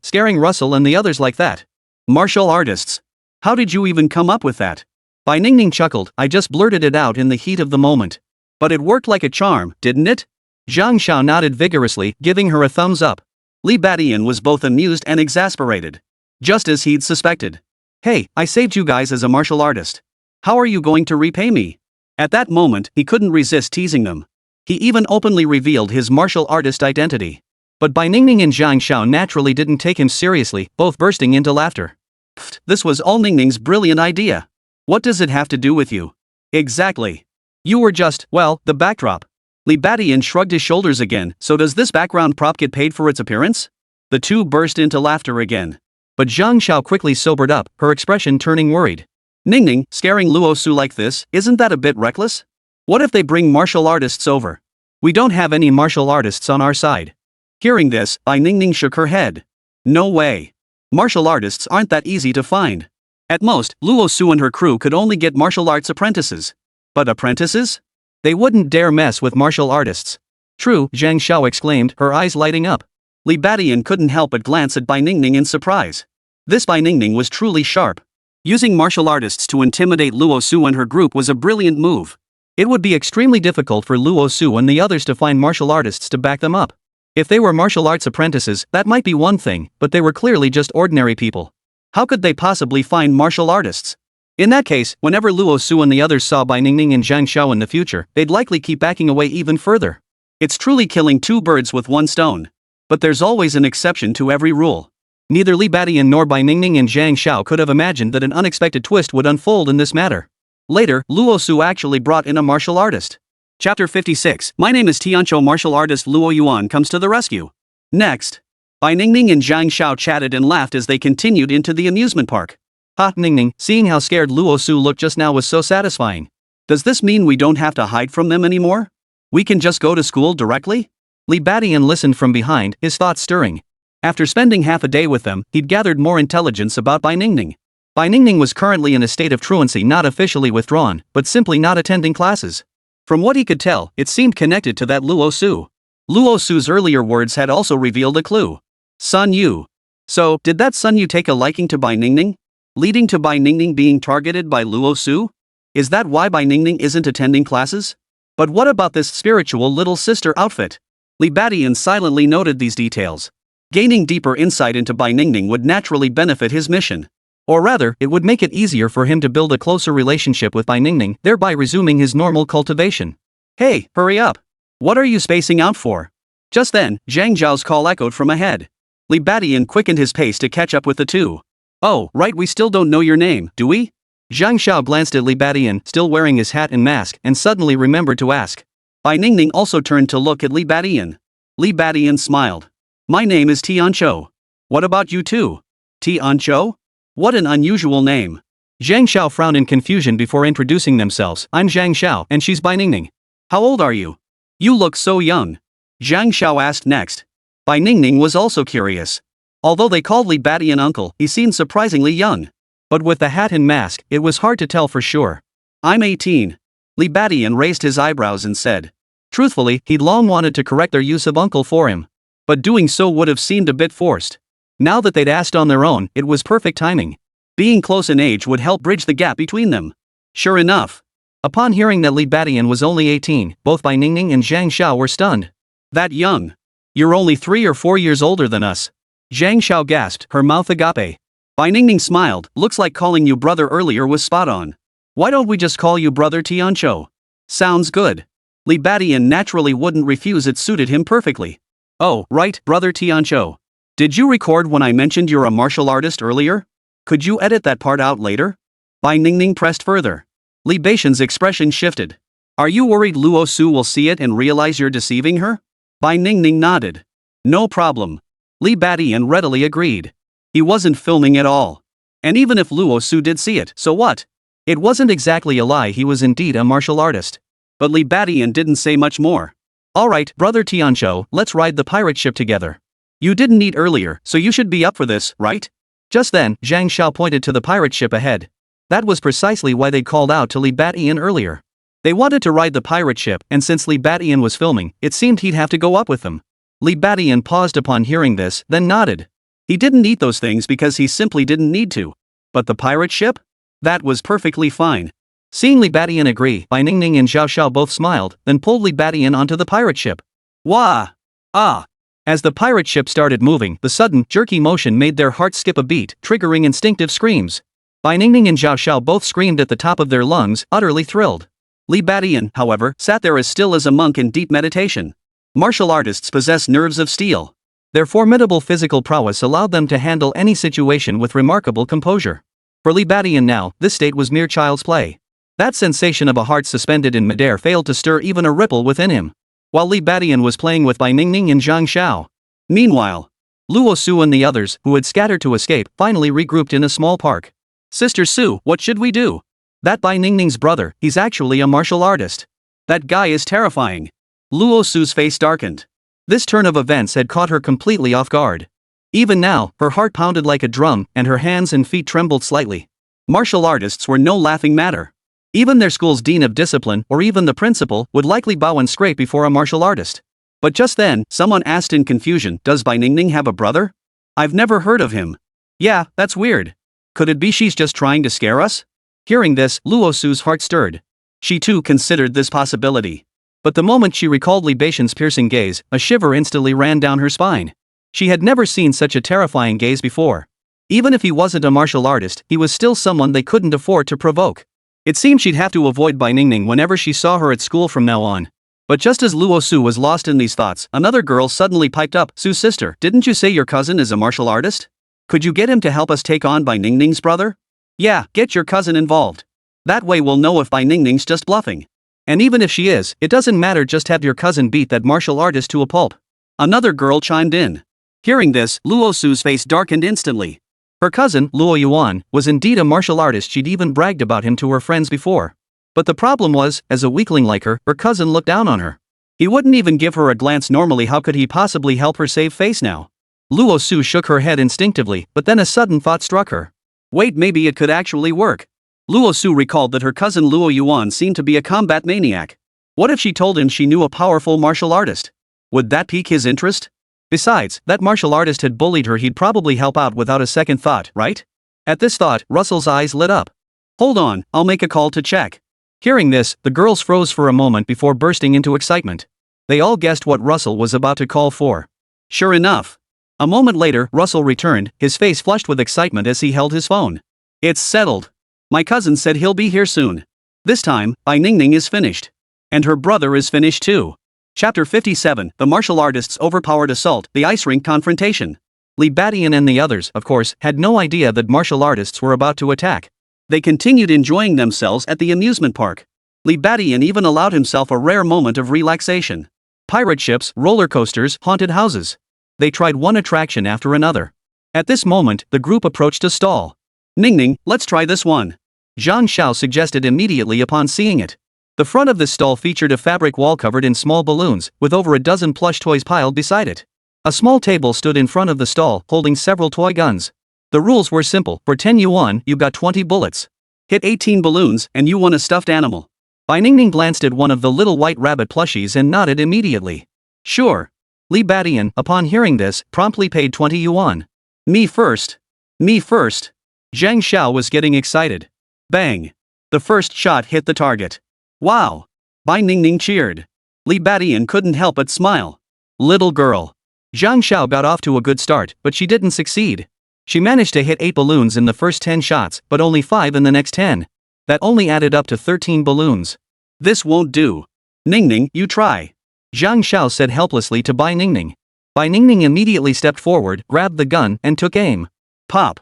scaring Russell and the others like that. Martial artists. How did you even come up with that? Bai Ningning chuckled, I just blurted it out in the heat of the moment. But it worked like a charm, didn't it? Zhang Xiao nodded vigorously, giving her a thumbs up. Li Badian was both amused and exasperated. Just as he'd suspected. Hey, I saved you guys as a martial artist. How are you going to repay me? At that moment, he couldn't resist teasing them. He even openly revealed his martial artist identity. But Bai Ningning and Zhang Xiao naturally didn't take him seriously, both bursting into laughter. Pfft, this was all Ningning's brilliant idea. What does it have to do with you? Exactly. You were just, well, the backdrop. Li Badian shrugged his shoulders again, so does this background prop get paid for its appearance? The two burst into laughter again. But Zhang Xiao quickly sobered up, her expression turning worried. Ningning, scaring Luo Su like this, isn't that a bit reckless? What if they bring martial artists over? We don't have any martial artists on our side. Hearing this, Bai Ningning shook her head. No way. Martial artists aren't that easy to find. At most, Luo Su and her crew could only get martial arts apprentices. But apprentices? They wouldn't dare mess with martial artists. True, Zhang Xiao exclaimed, her eyes lighting up. Li Badian couldn't help but glance at Bai Ningning in surprise. This Bai Ningning was truly sharp. Using martial artists to intimidate Luo Su and her group was a brilliant move. It would be extremely difficult for Luo Su and the others to find martial artists to back them up. If they were martial arts apprentices, that might be one thing, but they were clearly just ordinary people. How could they possibly find martial artists? In that case, whenever Luo Su and the others saw Bai Ningning and Zhang Xiao in the future, they'd likely keep backing away even further. It's truly killing 2 birds with 1 stone. But there's always an exception to every rule. Neither Li Badian nor Bai Ningning and Zhang Xiao could have imagined that an unexpected twist would unfold in this matter. Later, Luo Su actually brought in a martial artist. Chapter 56, My name is Tiancho martial artist Luo Yuan comes to the rescue. Next. Bai Ningning and Zhang Xiao chatted and laughed as they continued into the amusement park. Ha, Ningning, seeing how scared Luo Su looked just now was so satisfying. Does this mean we don't have to hide from them anymore? We can just go to school directly? Li Badian listened from behind, his thoughts stirring. After spending half a day with them, he'd gathered more intelligence about Bai Ningning. Bai Ningning was currently in a state of truancy, not officially withdrawn, but simply not attending classes. From what he could tell, it seemed connected to that Luo Su. Luo Su's earlier words had also revealed a clue. Sun Yu. So, did that Sun Yu take a liking to Bai Ningning? Leading to Bai Ningning being targeted by Luo Su? Is that why Bai Ningning isn't attending classes? But what about this spiritual little sister outfit? Li Badian silently noted these details. Gaining deeper insight into Bai Ningning would naturally benefit his mission. Or rather, it would make it easier for him to build a closer relationship with Bai Ningning, thereby resuming his normal cultivation. Hey, hurry up! What are you spacing out for? Just then, Zhang Zhao's call echoed from ahead. Li Badian quickened his pace to catch up with the two. Oh, right, we still don't know your name, do we? Zhang Xiao glanced at Li Badian, still wearing his hat and mask, and suddenly remembered to ask. Bai Ningning also turned to look at Li Badian. Li Badian smiled. My name is Tianqiu. What about you two? Tianqiu? What an unusual name. Zhang Xiao frowned in confusion before introducing themselves. I'm Zhang Xiao, and she's Bai Ningning. How old are you? You look so young. Zhang Xiao asked next. Bai Ningning was also curious. Although they called Li Badian uncle, he seemed surprisingly young. But with the hat and mask, it was hard to tell for sure. I'm 18. Li Badian raised his eyebrows and said. Truthfully, he'd long wanted to correct their use of uncle for him. But doing so would have seemed a bit forced. Now that they'd asked on their own, it was perfect timing. Being close in age would help bridge the gap between them. Sure enough. Upon hearing that Li Badian was only 18, both Bai Ningning and Zhang Xiao were stunned. That young? You're only 3 or 4 years older than us. Zhang Xiao gasped, her mouth agape. Bai Ningning smiled. Looks like calling you brother earlier was spot on. Why don't we just call you brother Tianqiu? Sounds good. Li Badian naturally wouldn't refuse, it suited him perfectly. Oh, right, brother Tianqiu. Did you record when I mentioned you're a martial artist earlier? Could you edit that part out later? Bai Ningning pressed further. Li Badian's expression shifted. Are you worried Luo Su will see it and realize you're deceiving her? Bai Ningning nodded. No problem. Li Badian readily agreed. He wasn't filming at all. And even if Luo Su did see it, so what? It wasn't exactly a lie, he was indeed a martial artist. But Li Badian didn't say much more. Alright, brother Tianqiu, let's ride the pirate ship together. You didn't eat earlier, so you should be up for this, right? Just then, Zhang Xiao pointed to the pirate ship ahead. That was precisely why they'd called out to Li Badian earlier. They wanted to ride the pirate ship, and since Li Badian was filming, it seemed he'd have to go up with them. Li Badian paused upon hearing this, then nodded. He didn't eat those things because he simply didn't need to. But the pirate ship? That was perfectly fine. Seeing Li Badian agree, Bai Ningning and Zhao Xiao both smiled, then pulled Li Badian onto the pirate ship. Wah! Ah! As the pirate ship started moving, the sudden, jerky motion made their hearts skip a beat, triggering instinctive screams. Bai Ningning and Zhao Xiao both screamed at the top of their lungs, utterly thrilled. Li Badian, however, sat there as still as a monk in deep meditation. Martial artists possess nerves of steel. Their formidable physical prowess allowed them to handle any situation with remarkable composure. For Li Badian now, this state was mere child's play. That sensation of a heart suspended in midair failed to stir even a ripple within him. While Li Badian was playing with Bai Ningning and Zhang Xiao. Meanwhile, Luo Su and the others, who had scattered to escape, finally regrouped in a small park. Sister Su, what should we do? That Bai Ningning's brother, he's actually a martial artist. That guy is terrifying. Luo Su's face darkened. This turn of events had caught her completely off guard. Even now, her heart pounded like a drum, and her hands and feet trembled slightly. Martial artists were no laughing matter. Even their school's dean of discipline, or even the principal, would likely bow and scrape before a martial artist. But just then, someone asked in confusion, does Bai Ningning have a brother? I've never heard of him. Yeah, that's weird. Could it be she's just trying to scare us? Hearing this, Luo Su's heart stirred. She too considered this possibility. But the moment she recalled Li Badian's piercing gaze, a shiver instantly ran down her spine. She had never seen such a terrifying gaze before. Even if he wasn't a martial artist, he was still someone they couldn't afford to provoke. It seemed she'd have to avoid Bai Ningning whenever she saw her at school from now on. But just as Luo Su was lost in these thoughts, another girl suddenly piped up, Su's sister, didn't you say your cousin is a martial artist? Could you get him to help us take on Bai Ningning's brother? Yeah, get your cousin involved. That way we'll know if Bai Ningning's just bluffing. And even if she is, it doesn't matter, just have your cousin beat that martial artist to a pulp. Another girl chimed in. Hearing this, Luo Su's face darkened instantly. Her cousin, Luo Yuan, was indeed a martial artist. She'd even bragged about him to her friends before. But the problem was, as a weakling like her cousin looked down on her. He wouldn't even give her a glance normally. How could he possibly help her save face now? Luo Su shook her head instinctively, but then a sudden thought struck her. Wait, maybe it could actually work. Luo Su recalled that her cousin Luo Yuan seemed to be a combat maniac. What if she told him she knew a powerful martial artist? Would that pique his interest? Besides, that martial artist had bullied her, he'd probably help out without a second thought, right? At this thought, Russell's eyes lit up. Hold on, I'll make a call to check. Hearing this, the girls froze for a moment before bursting into excitement. They all guessed what Russell was about to call for. Sure enough. A moment later, Russell returned, his face flushed with excitement as he held his phone. It's settled. My cousin said he'll be here soon. This time, Bai Ningning is finished. And her brother is finished too. Chapter 57, The Martial Artist's Overpowered Assault, The Ice Rink Confrontation. Li Badian and the others, of course, had no idea that martial artists were about to attack. They continued enjoying themselves at the amusement park. Li Badian even allowed himself a rare moment of relaxation. Pirate ships, roller coasters, haunted houses. They tried one attraction after another. At this moment, the group approached a stall. "Ningning, let's try this one," Zhang Xiao suggested immediately upon seeing it. The front of this stall featured a fabric wall covered in small balloons, with over a dozen plush toys piled beside it. A small table stood in front of the stall, holding several toy guns. The rules were simple: for 10 yuan, you got 20 bullets. Hit 18 balloons, and you won a stuffed animal. Bai Ningning glanced at one of the little white rabbit plushies and nodded immediately. "Sure." Li Badian, upon hearing this, promptly paid 20 yuan. Me first. Me first." Zhang Xiao was getting excited. Bang! The first shot hit the target. "Wow!" Bai Ningning cheered. Li Badian couldn't help but smile. "Little girl." Zhang Xiao got off to a good start, but she didn't succeed. She managed to hit 8 balloons in the first 10 shots, but only 5 in the next 10. That only added up to 13 balloons. "This won't do. Ningning, you try," Zhang Xiao said helplessly to Bai Ningning. Bai Ningning immediately stepped forward, grabbed the gun, and took aim. Pop!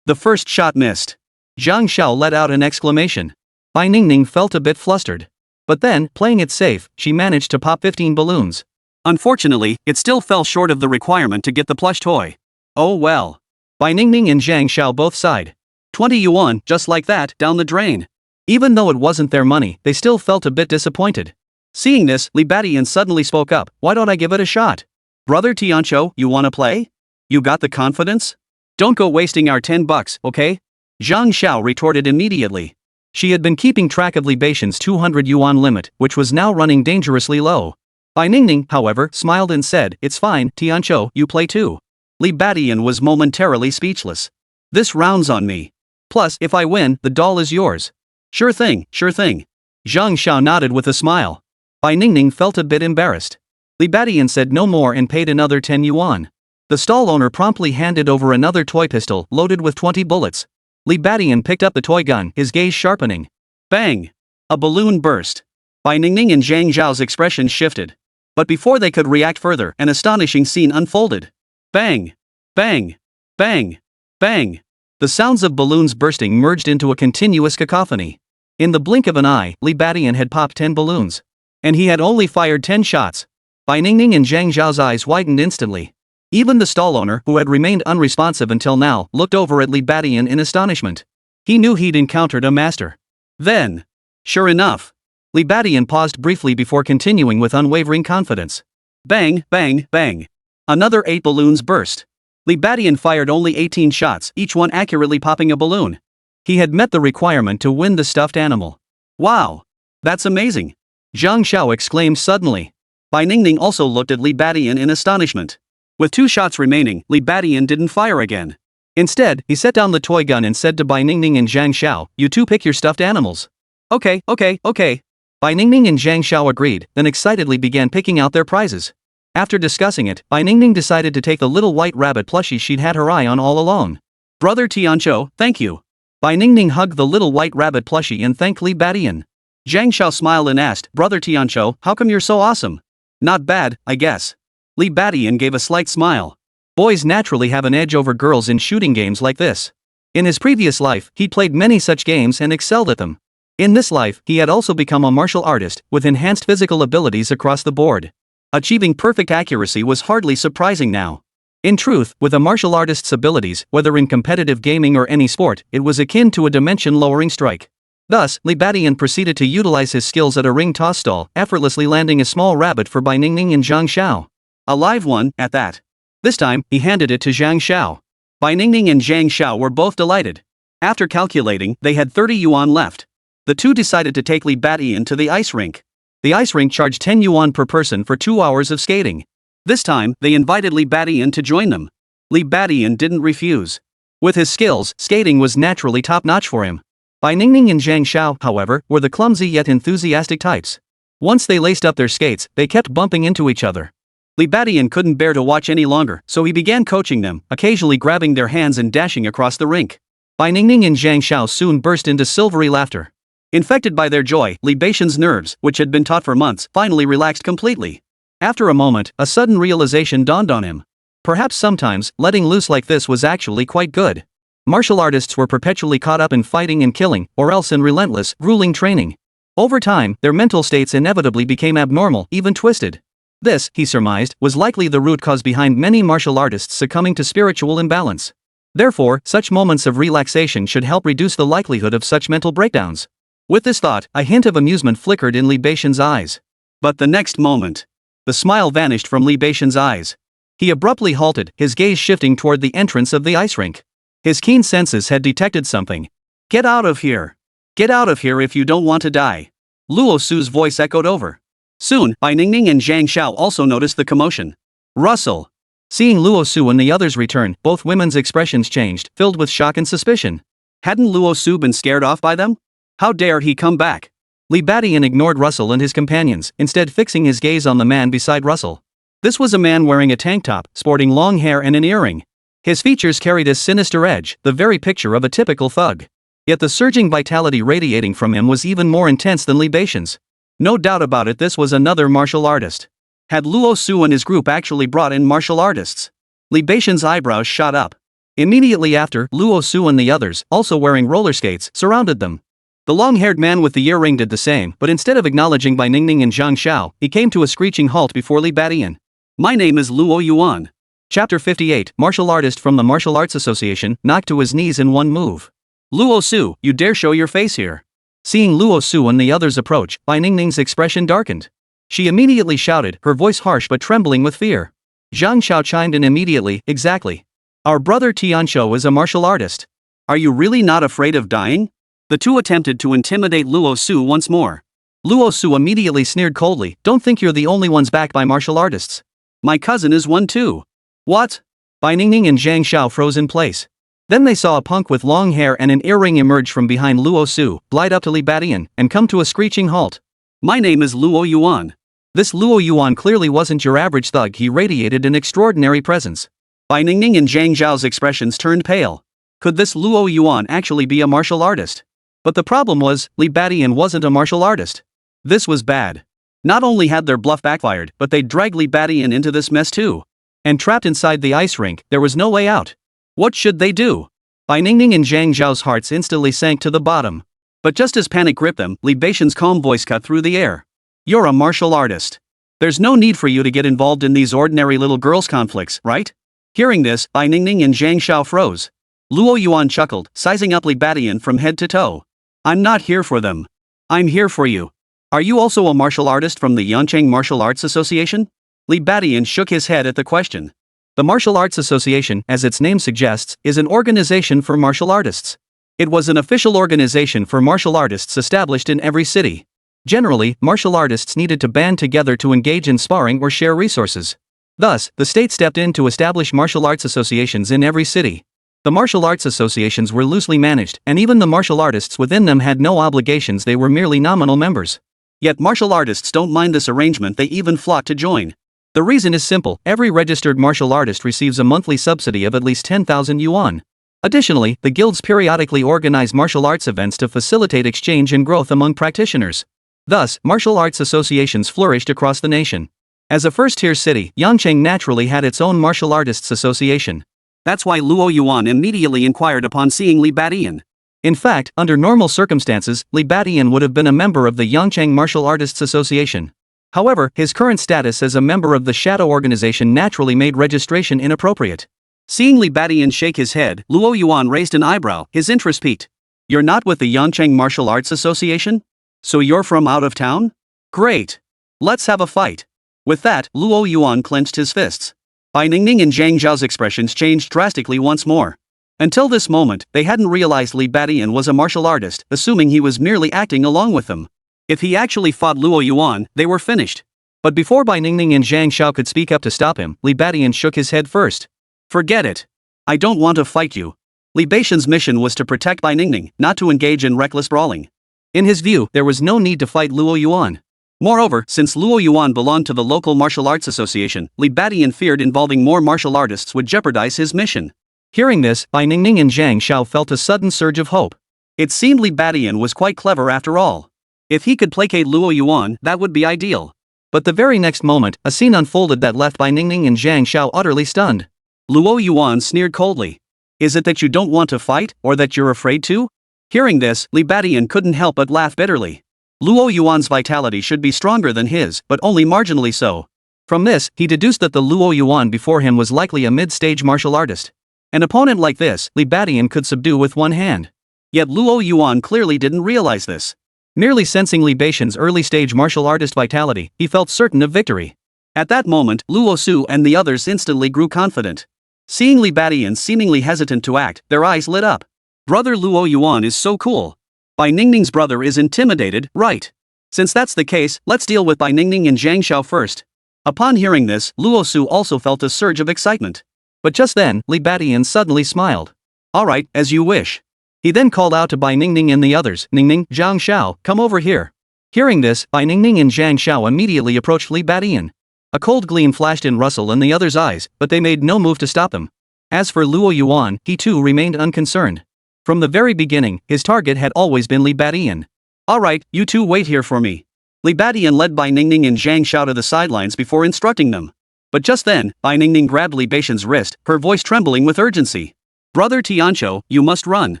The first shot missed. Zhang Xiao let out an exclamation. Bai Ningning felt a bit flustered. But then, playing it safe, she managed to pop 15 balloons. Unfortunately, it still fell short of the requirement to get the plush toy. Oh well. Bai Ningning and Zhang Xiao both sighed. 20 yuan, just like that, down the drain. Even though it wasn't their money, they still felt a bit disappointed. Seeing this, Li Badian suddenly spoke up. "Why don't I give it a shot? Brother Tiancho, you wanna play? You got the confidence? Don't go wasting our 10 bucks, okay?" Zhang Xiao retorted immediately. She had been keeping track of Li Badian's 200 yuan limit, which was now running dangerously low. Bai Ningning, however, smiled and said, "It's fine, Tiancho, you play too." Li Badian was momentarily speechless. "This round's on me. Plus, if I win, the doll is yours." Sure thing, sure thing." Zhang Xiao nodded with a smile. Bai Ningning felt a bit embarrassed. Li Badian said no more and paid another 10 yuan. The stall owner promptly handed over another toy pistol loaded with 20 bullets. Li Badian picked up the toy gun, his gaze sharpening. Bang! A balloon burst. Bai Ningning and Zhang Zhao's expressions shifted. But before they could react further, an astonishing scene unfolded. Bang! Bang! Bang! Bang! The sounds of balloons bursting merged into a continuous cacophony. In the blink of an eye, Li Badian had popped 10 balloons. And he had only fired 10 shots. Bai Ningning and Zhang Zhao's eyes widened instantly. Even the stall owner, who had remained unresponsive until now, looked over at Li Badian in astonishment. He knew he'd encountered a master. Then, sure enough, Li Badian paused briefly before continuing with unwavering confidence. Bang, bang, bang. Another 8 balloons burst. Li Badian fired only 18 shots, each one accurately popping a balloon. He had met the requirement to win the stuffed animal. Wow! That's amazing! Zhang Xiao exclaimed suddenly. Bai Ningning also looked at Li Badian in astonishment. With 2 shots remaining, Li Badian didn't fire again. Instead, he set down the toy gun and said to Bai Ningning and Zhang Xiao, "You two pick your stuffed animals." Okay. Bai Ningning and Zhang Xiao agreed, then excitedly began picking out their prizes. After discussing it, Bai Ningning decided to take the little white rabbit plushie she'd had her eye on all along. Brother Tiancho, thank you. Bai Ningning hugged the little white rabbit plushie and thanked Li Badian. Zhang Xiao smiled and asked, Brother Tiancho, how come you're so awesome? Not bad, I guess. Li Badian gave a slight smile. Boys naturally have an edge over girls in shooting games like this. In his previous life, he played many such games and excelled at them. In this life, he had also become a martial artist, with enhanced physical abilities across the board. Achieving perfect accuracy was hardly surprising now. In truth, with a martial artist's abilities, whether in competitive gaming or any sport, it was akin to a dimension-lowering strike. Thus, Li Badian proceeded to utilize his skills at a ring toss stall, effortlessly landing a small rabbit for Bai Ningning and Zhang Xiao. A live one, at that. This time, he handed it to Zhang Xiao. Bai Ningning and Zhang Xiao were both delighted. After calculating, they had 30 yuan left. The two decided to take Li Badian to the ice rink. The ice rink charged 10 yuan per person for 2 hours of skating. This time, they invited Li Badian to join them. Li Badian didn't refuse. With his skills, skating was naturally top-notch for him. Bai Ningning and Zhang Xiao, however, were the clumsy yet enthusiastic types. Once they laced up their skates, they kept bumping into each other. Li Badian couldn't bear to watch any longer, so he began coaching them, occasionally grabbing their hands and dashing across the rink. Bai Ningning and Zhang Xiao soon burst into silvery laughter. Infected by their joy, Li Badian's nerves, which had been taut for months, finally relaxed completely. After a moment, a sudden realization dawned on him. Perhaps sometimes, letting loose like this was actually quite good. Martial artists were perpetually caught up in fighting and killing, or else in relentless, grueling training. Over time, their mental states inevitably became abnormal, even twisted. This, he surmised, was likely the root cause behind many martial artists succumbing to spiritual imbalance. Therefore, such moments of relaxation should help reduce the likelihood of such mental breakdowns. With this thought, a hint of amusement flickered in Li Beixian's eyes. But the next moment, the smile vanished from Li Beixian's eyes. He abruptly halted, his gaze shifting toward the entrance of the ice rink. His keen senses had detected something. "Get out of here! Get out of here if you don't want to die!" Luo Su's voice echoed over. Soon, Bai Ningning and Zhang Xiao also noticed the commotion. Russell! Seeing Luo Su and the others return, both women's expressions changed, filled with shock and suspicion. Hadn't Luo Su been scared off by them? How dare he come back? Li Badian ignored Russell and his companions, instead fixing his gaze on the man beside Russell. This was a man wearing a tank top, sporting long hair and an earring. His features carried a sinister edge, the very picture of a typical thug. Yet the surging vitality radiating from him was even more intense than Li Beixian's. No doubt about it, this was another martial artist. Had Luo Su and his group actually brought in martial artists? Li Beixian's eyebrows shot up. Immediately after, Luo Su and the others, also wearing roller skates, surrounded them. The long-haired man with the earring did the same, but instead of acknowledging Bai Ningning and Zhang Xiao, he came to a screeching halt before Li Badian. "My name is Luo Yuan." Chapter 58, martial artist from the Martial Arts Association, knocked to his knees in one move. "Luo Su, you dare show your face here?" Seeing Luo Su and the others approach, Bai Ningning's expression darkened. She immediately shouted, her voice harsh but trembling with fear. Zhang Xiao chimed in immediately, "Exactly. Our brother Tianqiu is a martial artist. Are you really not afraid of dying?" The two attempted to intimidate Luo Su once more. Luo Su immediately sneered coldly, "Don't think you're the only ones backed by martial artists. My cousin is one too." "What?" Bai Ningning and Zhang Xiao froze in place. Then they saw a punk with long hair and an earring emerge from behind Luo Su, glide up to Li Badian, and come to a screeching halt. "My name is Luo Yuan." This Luo Yuan clearly wasn't your average thug, he radiated an extraordinary presence. Bai Ningning and Zhang Xiao's expressions turned pale. Could this Luo Yuan actually be a martial artist? But the problem was, Li Badian wasn't a martial artist. This was bad. Not only had their bluff backfired, but they'd dragged Li Badian into this mess too. And trapped inside the ice rink, there was no way out. What should they do? Bai Ningning and Zhang Xiao's hearts instantly sank to the bottom. But just as panic gripped them, Li Beixian's calm voice cut through the air. "You're a martial artist. There's no need for you to get involved in these ordinary little girls' conflicts, right?" Hearing this, Bai Ningning and Zhang Xiao froze. Luo Yuan chuckled, sizing up Li Badian from head to toe. "I'm not here for them. I'm here for you. Are you also a martial artist from the Yancheng Martial Arts Association?" Li Badian shook his head at the question. The Martial Arts Association, as its name suggests, is an organization for martial artists. It was an official organization for martial artists established in every city. Generally, martial artists needed to band together to engage in sparring or share resources. Thus, the state stepped in to establish martial arts associations in every city. The martial arts associations were loosely managed, and even the martial artists within them had no obligations, they were merely nominal members. Yet martial artists don't mind this arrangement, they even flock to join. The reason is simple, every registered martial artist receives a monthly subsidy of at least 10,000 yuan. Additionally, the guilds periodically organize martial arts events to facilitate exchange and growth among practitioners. Thus, martial arts associations flourished across the nation. As a first-tier city, Yancheng naturally had its own martial artists association. That's why Luo Yuan immediately inquired upon seeing Li Badian. In fact, under normal circumstances, Li Badian would have been a member of the Yancheng Martial Artists Association. However, his current status as a member of the Shadow Organization naturally made registration inappropriate. Seeing Li Badian shake his head, Luo Yuan raised an eyebrow, his interest piqued. "You're not with the Yancheng Martial Arts Association? So you're from out of town? Great. Let's have a fight." With that, Luo Yuan clenched his fists. Bai Ningning and Zhang Xiao's expressions changed drastically once more. Until this moment, they hadn't realized Li Badian was a martial artist, assuming he was merely acting along with them. If he actually fought Luo Yuan, they were finished. But before Bai Ningning and Zhang Xiao could speak up to stop him, Li Badian shook his head first. "Forget it. I don't want to fight you." Li Beixian's mission was to protect Bai Ningning, not to engage in reckless brawling. In his view, there was no need to fight Luo Yuan. Moreover, since Luo Yuan belonged to the local martial arts association, Li Badian feared involving more martial artists would jeopardize his mission. Hearing this, Bai Ningning and Zhang Xiao felt a sudden surge of hope. It seemed Li Badian was quite clever after all. If he could placate Luo Yuan, that would be ideal. But the very next moment, a scene unfolded that left Bai Ningning and Zhang Xiao utterly stunned. Luo Yuan sneered coldly. Is it that you don't want to fight, or that you're afraid to? Hearing this, Li Badian couldn't help but laugh bitterly. Luo Yuan's vitality should be stronger than his, but only marginally so. From this, he deduced that the Luo Yuan before him was likely a mid-stage martial artist. An opponent like this, Li Badian could subdue with one hand. Yet Luo Yuan clearly didn't realize this. Merely sensing Li Badian's early-stage martial artist vitality, he felt certain of victory. At that moment, Luo Su and the others instantly grew confident. Seeing Li Badian seemingly hesitant to act, their eyes lit up. Brother Luo Yuan is so cool. Bai Ningning's brother is intimidated, right? Since that's the case, let's deal with Bai Ningning and Zhang Xiao first. Upon hearing this, Luo Su also felt a surge of excitement. But just then, Li Badian suddenly smiled. Alright, as you wish. He then called out to Bai Ningning and the others, Ningning, Zhang Xiao, come over here. Hearing this, Bai Ningning and Zhang Xiao immediately approached Li Badian. A cold gleam flashed in Russell and the others' eyes, but they made no move to stop them. As for Luo Yuan, he too remained unconcerned. From the very beginning, his target had always been Li Badian. Alright, you two wait here for me. Li Badian led Bai Ningning and Zhang Xiao to the sidelines before instructing them. But just then, Bai Ningning grabbed Li Badian's wrist, her voice trembling with urgency. Brother Tianqiu, you must run.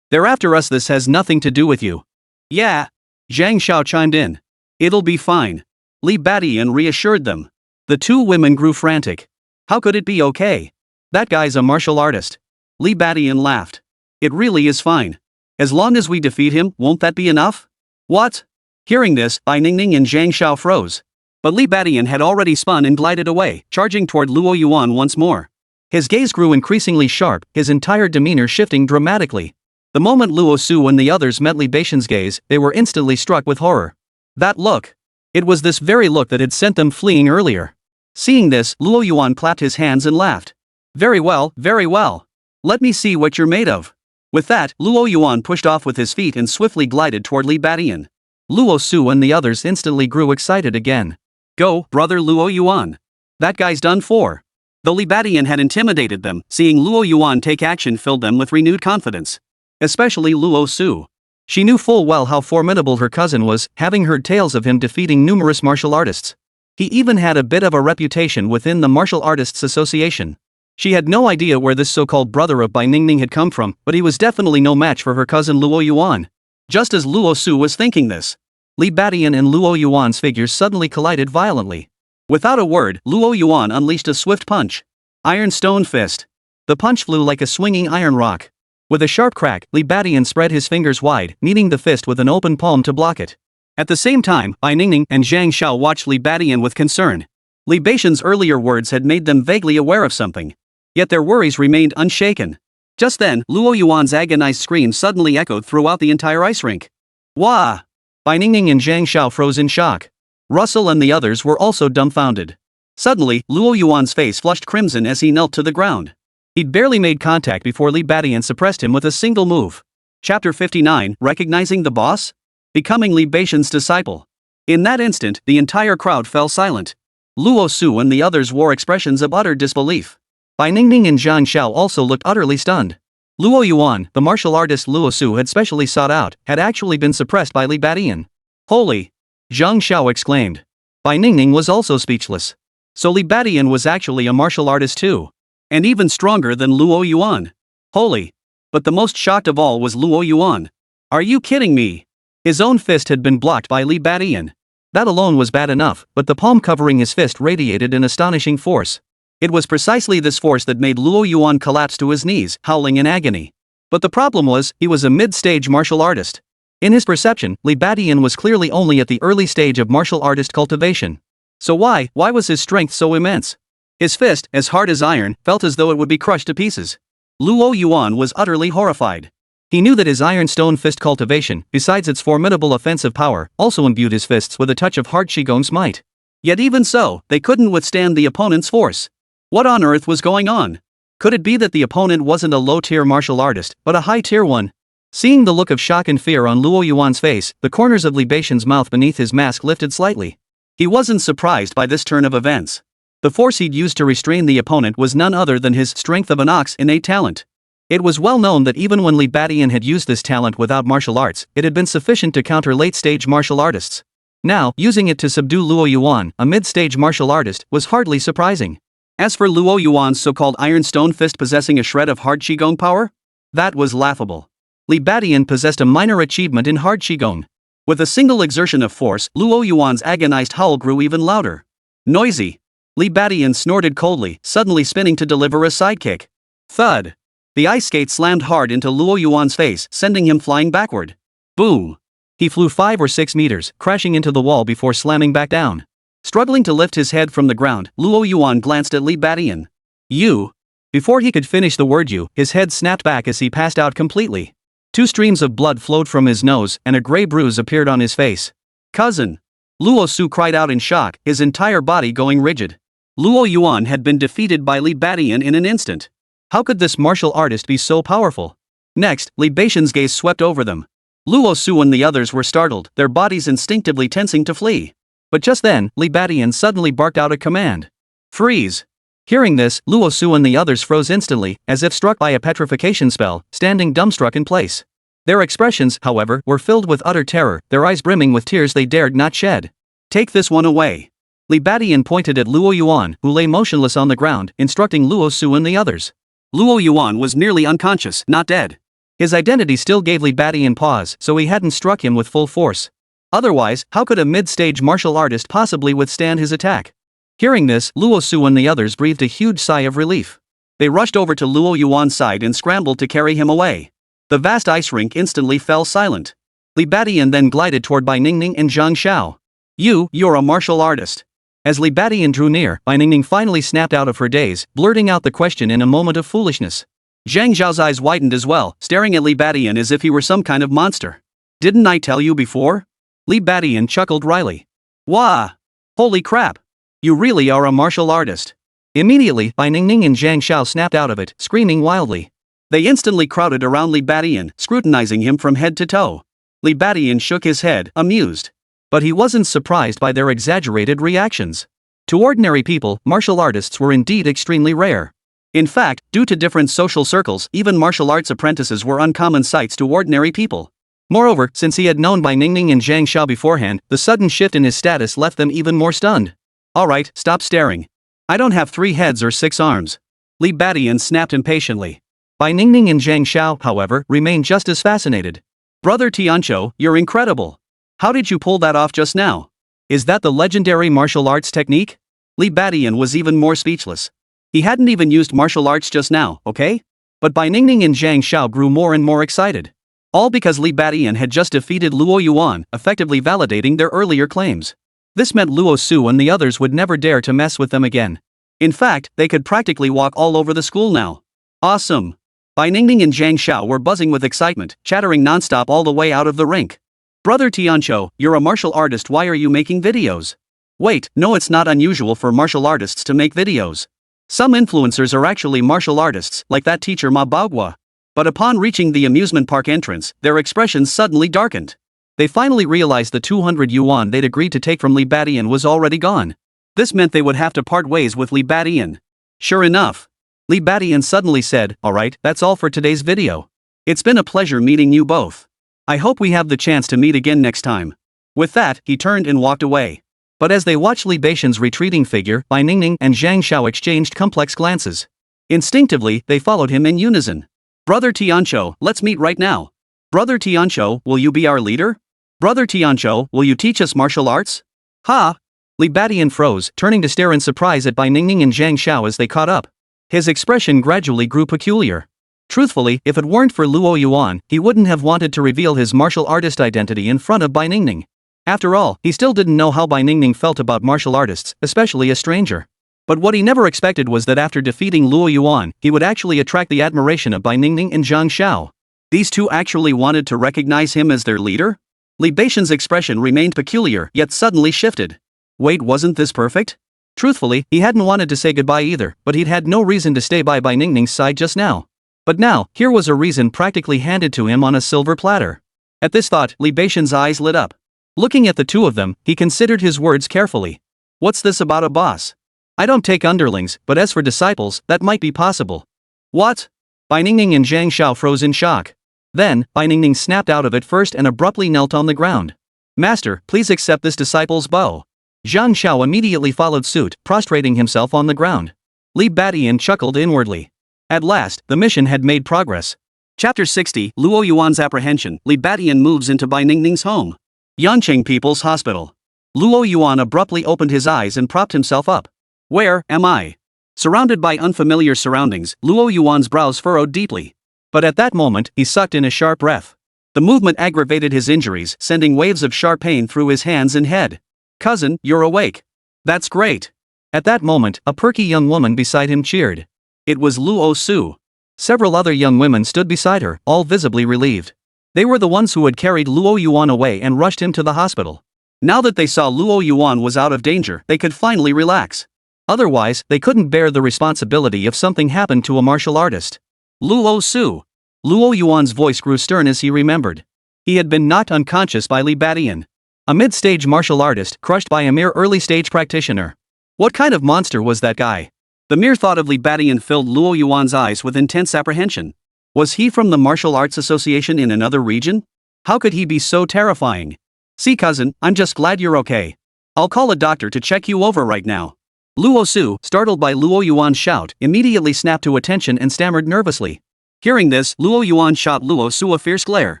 They're after us, this has nothing to do with you. Yeah. Zhang Xiao chimed in. It'll be fine. Li Badian reassured them. The two women grew frantic. How could it be okay? That guy's a martial artist. Li Badian laughed. It really is fine. As long as we defeat him, won't that be enough? What? Hearing this, Bai Ningning and Zhang Xiao froze. But Li Badian had already spun and glided away, charging toward Luo Yuan once more. His gaze grew increasingly sharp, his entire demeanor shifting dramatically. The moment Luo Su and the others met Li Badian's gaze, they were instantly struck with horror. That look. It was this very look that had sent them fleeing earlier. Seeing this, Luo Yuan clapped his hands and laughed. Very well, very well. Let me see what you're made of. With that, Luo Yuan pushed off with his feet and swiftly glided toward Li Badian. Luo Su and the others instantly grew excited again. Go, brother Luo Yuan. That guy's done for. Though Li Badian had intimidated them, seeing Luo Yuan take action filled them with renewed confidence. Especially Luo Su. She knew full well how formidable her cousin was, having heard tales of him defeating numerous martial artists. He even had a bit of a reputation within the Martial Artists Association. She had no idea where this so-called brother of Bai Ningning had come from, but he was definitely no match for her cousin Luo Yuan. Just as Luo Su was thinking this, Li Badian and Luo Yuan's figures suddenly collided violently. Without a word, Luo Yuan unleashed a swift punch. Iron Stone Fist. The punch flew like a swinging iron rock. With a sharp crack, Li Badian spread his fingers wide, meeting the fist with an open palm to block it. At the same time, Bai Ningning and Zhang Xiao watched Li Badian with concern. Li Badian's earlier words had made them vaguely aware of something. Yet their worries remained unshaken. Just then, Luo Yuan's agonized scream suddenly echoed throughout the entire ice rink. Wah! Bai Ningning and Zhang Xiao froze in shock. Russell and the others were also dumbfounded. Suddenly, Luo Yuan's face flushed crimson as he knelt to the ground. He'd barely made contact before Li Badian suppressed him with a single move. Chapter 59, Recognizing the Boss? Becoming Li Badian's disciple. In that instant, the entire crowd fell silent. Luo Su and the others wore expressions of utter disbelief. Bai Ningning and Zhang Xiao also looked utterly stunned. Luo Yuan, the martial artist Luo Su had specially sought out, had actually been suppressed by Li Badian. Holy! Zhang Xiao exclaimed. Bai Ningning was also speechless. So Li Badian was actually a martial artist too. And even stronger than Luo Yuan. Holy! But the most shocked of all was Luo Yuan. Are you kidding me? His own fist had been blocked by Li Badian. That alone was bad enough, but the palm covering his fist radiated an astonishing force. It was precisely this force that made Luo Yuan collapse to his knees, howling in agony. But the problem was, he was a mid-stage martial artist. In his perception, Li Badian was clearly only at the early stage of martial artist cultivation. So why was his strength so immense? His fist, as hard as iron, felt as though it would be crushed to pieces. Luo Yuan was utterly horrified. He knew that his iron stone fist cultivation, besides its formidable offensive power, also imbued his fists with a touch of hard Qigong's might. Yet even so, they couldn't withstand the opponent's force. What on earth was going on? Could it be that the opponent wasn't a low-tier martial artist, but a high-tier one? Seeing the look of shock and fear on Luo Yuan's face, the corners of Li Badian's mouth beneath his mask lifted slightly. He wasn't surprised by this turn of events. The force he'd used to restrain the opponent was none other than his strength of an ox innate talent. It was well known that even when Li Badian had used this talent without martial arts, it had been sufficient to counter late-stage martial artists. Now, using it to subdue Luo Yuan, a mid-stage martial artist, was hardly surprising. As for Luo Yuan's so-called Iron Stone Fist possessing a shred of hard Qigong power, that was laughable. Li Badian possessed a minor achievement in hard Qigong. With a single exertion of force, Luo Yuan's agonized howl grew even louder. Noisy. Li Badian snorted coldly, suddenly spinning to deliver a sidekick. Thud. The ice skate slammed hard into Luo Yuan's face, sending him flying backward. Boom. He flew 5 or 6 meters, crashing into the wall before slamming back down. Struggling to lift his head from the ground, Luo Yuan glanced at Li Badian. You. Before he could finish the word you, his head snapped back as he passed out completely. 2 streams of blood flowed from his nose, and a gray bruise appeared on his face. Cousin. Luo Su cried out in shock, his entire body going rigid. Luo Yuan had been defeated by Li Badian in an instant. How could this martial artist be so powerful? Next, Li Badian's gaze swept over them. Luo Su and the others were startled, their bodies instinctively tensing to flee. But just then, Li Badian suddenly barked out a command. Freeze! Hearing this, Luo Su and the others froze instantly, as if struck by a petrification spell, standing dumbstruck in place. Their expressions, however, were filled with utter terror, their eyes brimming with tears they dared not shed. Take this one away. Li Badian pointed at Luo Yuan, who lay motionless on the ground, instructing Luo Su and the others. Luo Yuan was nearly unconscious, not dead. His identity still gave Li Badian pause, so he hadn't struck him with full force. Otherwise, how could a mid-stage martial artist possibly withstand his attack? Hearing this, Luo Su and the others breathed a huge sigh of relief. They rushed over to Luo Yuan's side and scrambled to carry him away. The vast ice rink instantly fell silent. Li Badian then glided toward Bai Ningning and Zhang Xiao. You're a martial artist. As Li Badian drew near, Bai Ningning finally snapped out of her daze, blurting out the question in a moment of foolishness. Zhang Xiao's eyes widened as well, staring at Li Badian as if he were some kind of monster. Didn't I tell you before? Li Badian chuckled wryly. Wah! Holy crap! You really are a martial artist. Immediately, Bai Ningning and Zhang Xiao snapped out of it, screaming wildly. They instantly crowded around Li Badian, scrutinizing him from head to toe. Li Badian shook his head, amused. But he wasn't surprised by their exaggerated reactions. To ordinary people, martial artists were indeed extremely rare. In fact, due to different social circles, even martial arts apprentices were uncommon sights to ordinary people. Moreover, since he had known Bai Ningning and Zhang Xiao beforehand, the sudden shift in his status left them even more stunned. Alright, stop staring. I don't have 3 heads or 6 arms. Li Badian snapped impatiently. Bai Ningning and Zhang Xiao, however, remained just as fascinated. Brother Tianqiu, you're incredible. How did you pull that off just now? Is that the legendary martial arts technique? Li Badian was even more speechless. He hadn't even used martial arts just now, okay? But Bai Ningning and Zhang Xiao grew more and more excited. All because Li Badian had just defeated Luo Yuan, effectively validating their earlier claims. This meant Luo Su and the others would never dare to mess with them again. In fact, they could practically walk all over the school now. Awesome! Bai Ningning and Zhang Xiao were buzzing with excitement, chattering nonstop all the way out of the rink. Brother Tianqiu, you're a martial artist, why are you making videos? Wait, no, it's not unusual for martial artists to make videos. Some influencers are actually martial artists, like that teacher Ma Baogua. But upon reaching the amusement park entrance, their expressions suddenly darkened. They finally realized the 200 yuan they'd agreed to take from Li Badian was already gone. This meant they would have to part ways with Li Badian. Sure enough. Li Badian suddenly said, alright, that's all for today's video. It's been a pleasure meeting you both. I hope we have the chance to meet again next time. With that, he turned and walked away. But as they watched Li Badian's retreating figure, Bai Ningning and Zhang Xiao exchanged complex glances. Instinctively, they followed him in unison. Brother Tianqiu, let's meet right now. Brother Tianqiu, will you be our leader? Brother Tianqiu, will you teach us martial arts? Ha! Li Badian froze, turning to stare in surprise at Bai Ningning and Zhang Xiao as they caught up. His expression gradually grew peculiar. Truthfully, if it weren't for Luo Yuan, he wouldn't have wanted to reveal his martial artist identity in front of Bai Ningning. After all, he still didn't know how Bai Ningning felt about martial artists, especially a stranger. But what he never expected was that after defeating Luo Yuan, he would actually attract the admiration of Bai Ningning and Zhang Xiao. These two actually wanted to recognize him as their leader? Li Badian's expression remained peculiar, yet suddenly shifted. Wait, wasn't this perfect? Truthfully, he hadn't wanted to say goodbye either, but he'd had no reason to stay by Bai Ningning's side just now. But now, here was a reason practically handed to him on a silver platter. At this thought, Li Badian's eyes lit up. Looking at the two of them, he considered his words carefully. What's this about a boss? I don't take underlings, but as for disciples, that might be possible. What? Bai Ningning and Zhang Xiao froze in shock. Then, Bai Ningning snapped out of it first and abruptly knelt on the ground. Master, please accept this disciple's bow. Zhang Xiao immediately followed suit, prostrating himself on the ground. Li Badian chuckled inwardly. At last, the mission had made progress. Chapter 60, Luo Yuan's apprehension. Li Badian moves into Bai Ningning's home. Yanqing People's Hospital. Luo Yuan abruptly opened his eyes and propped himself up. Where am I? Surrounded by unfamiliar surroundings, Luo Yuan's brows furrowed deeply. But at that moment, he sucked in a sharp breath. The movement aggravated his injuries, sending waves of sharp pain through his hands and head. Cousin, you're awake. That's great. At that moment, a perky young woman beside him cheered. It was Luo Su. Several other young women stood beside her, all visibly relieved. They were the ones who had carried Luo Yuan away and rushed him to the hospital. Now that they saw Luo Yuan was out of danger, they could finally relax. Otherwise, they couldn't bear the responsibility if something happened to a martial artist. Luo Su. Luo Yuan's voice grew stern as he remembered. He had been knocked unconscious by Li Badian, a mid-stage martial artist crushed by a mere early-stage practitioner. What kind of monster was that guy? The mere thought of Li Badian filled Luo Yuan's eyes with intense apprehension. Was he from the Martial Arts Association in another region? How could he be so terrifying? See cousin, I'm just glad you're okay. I'll call a doctor to check you over right now. Luo Su, startled by Luo Yuan's shout, immediately snapped to attention and stammered nervously. Hearing this, Luo Yuan shot Luo Su a fierce glare.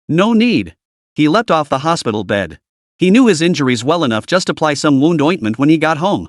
No need. He leapt off the hospital bed. He knew his injuries well enough just to apply some wound ointment when he got home.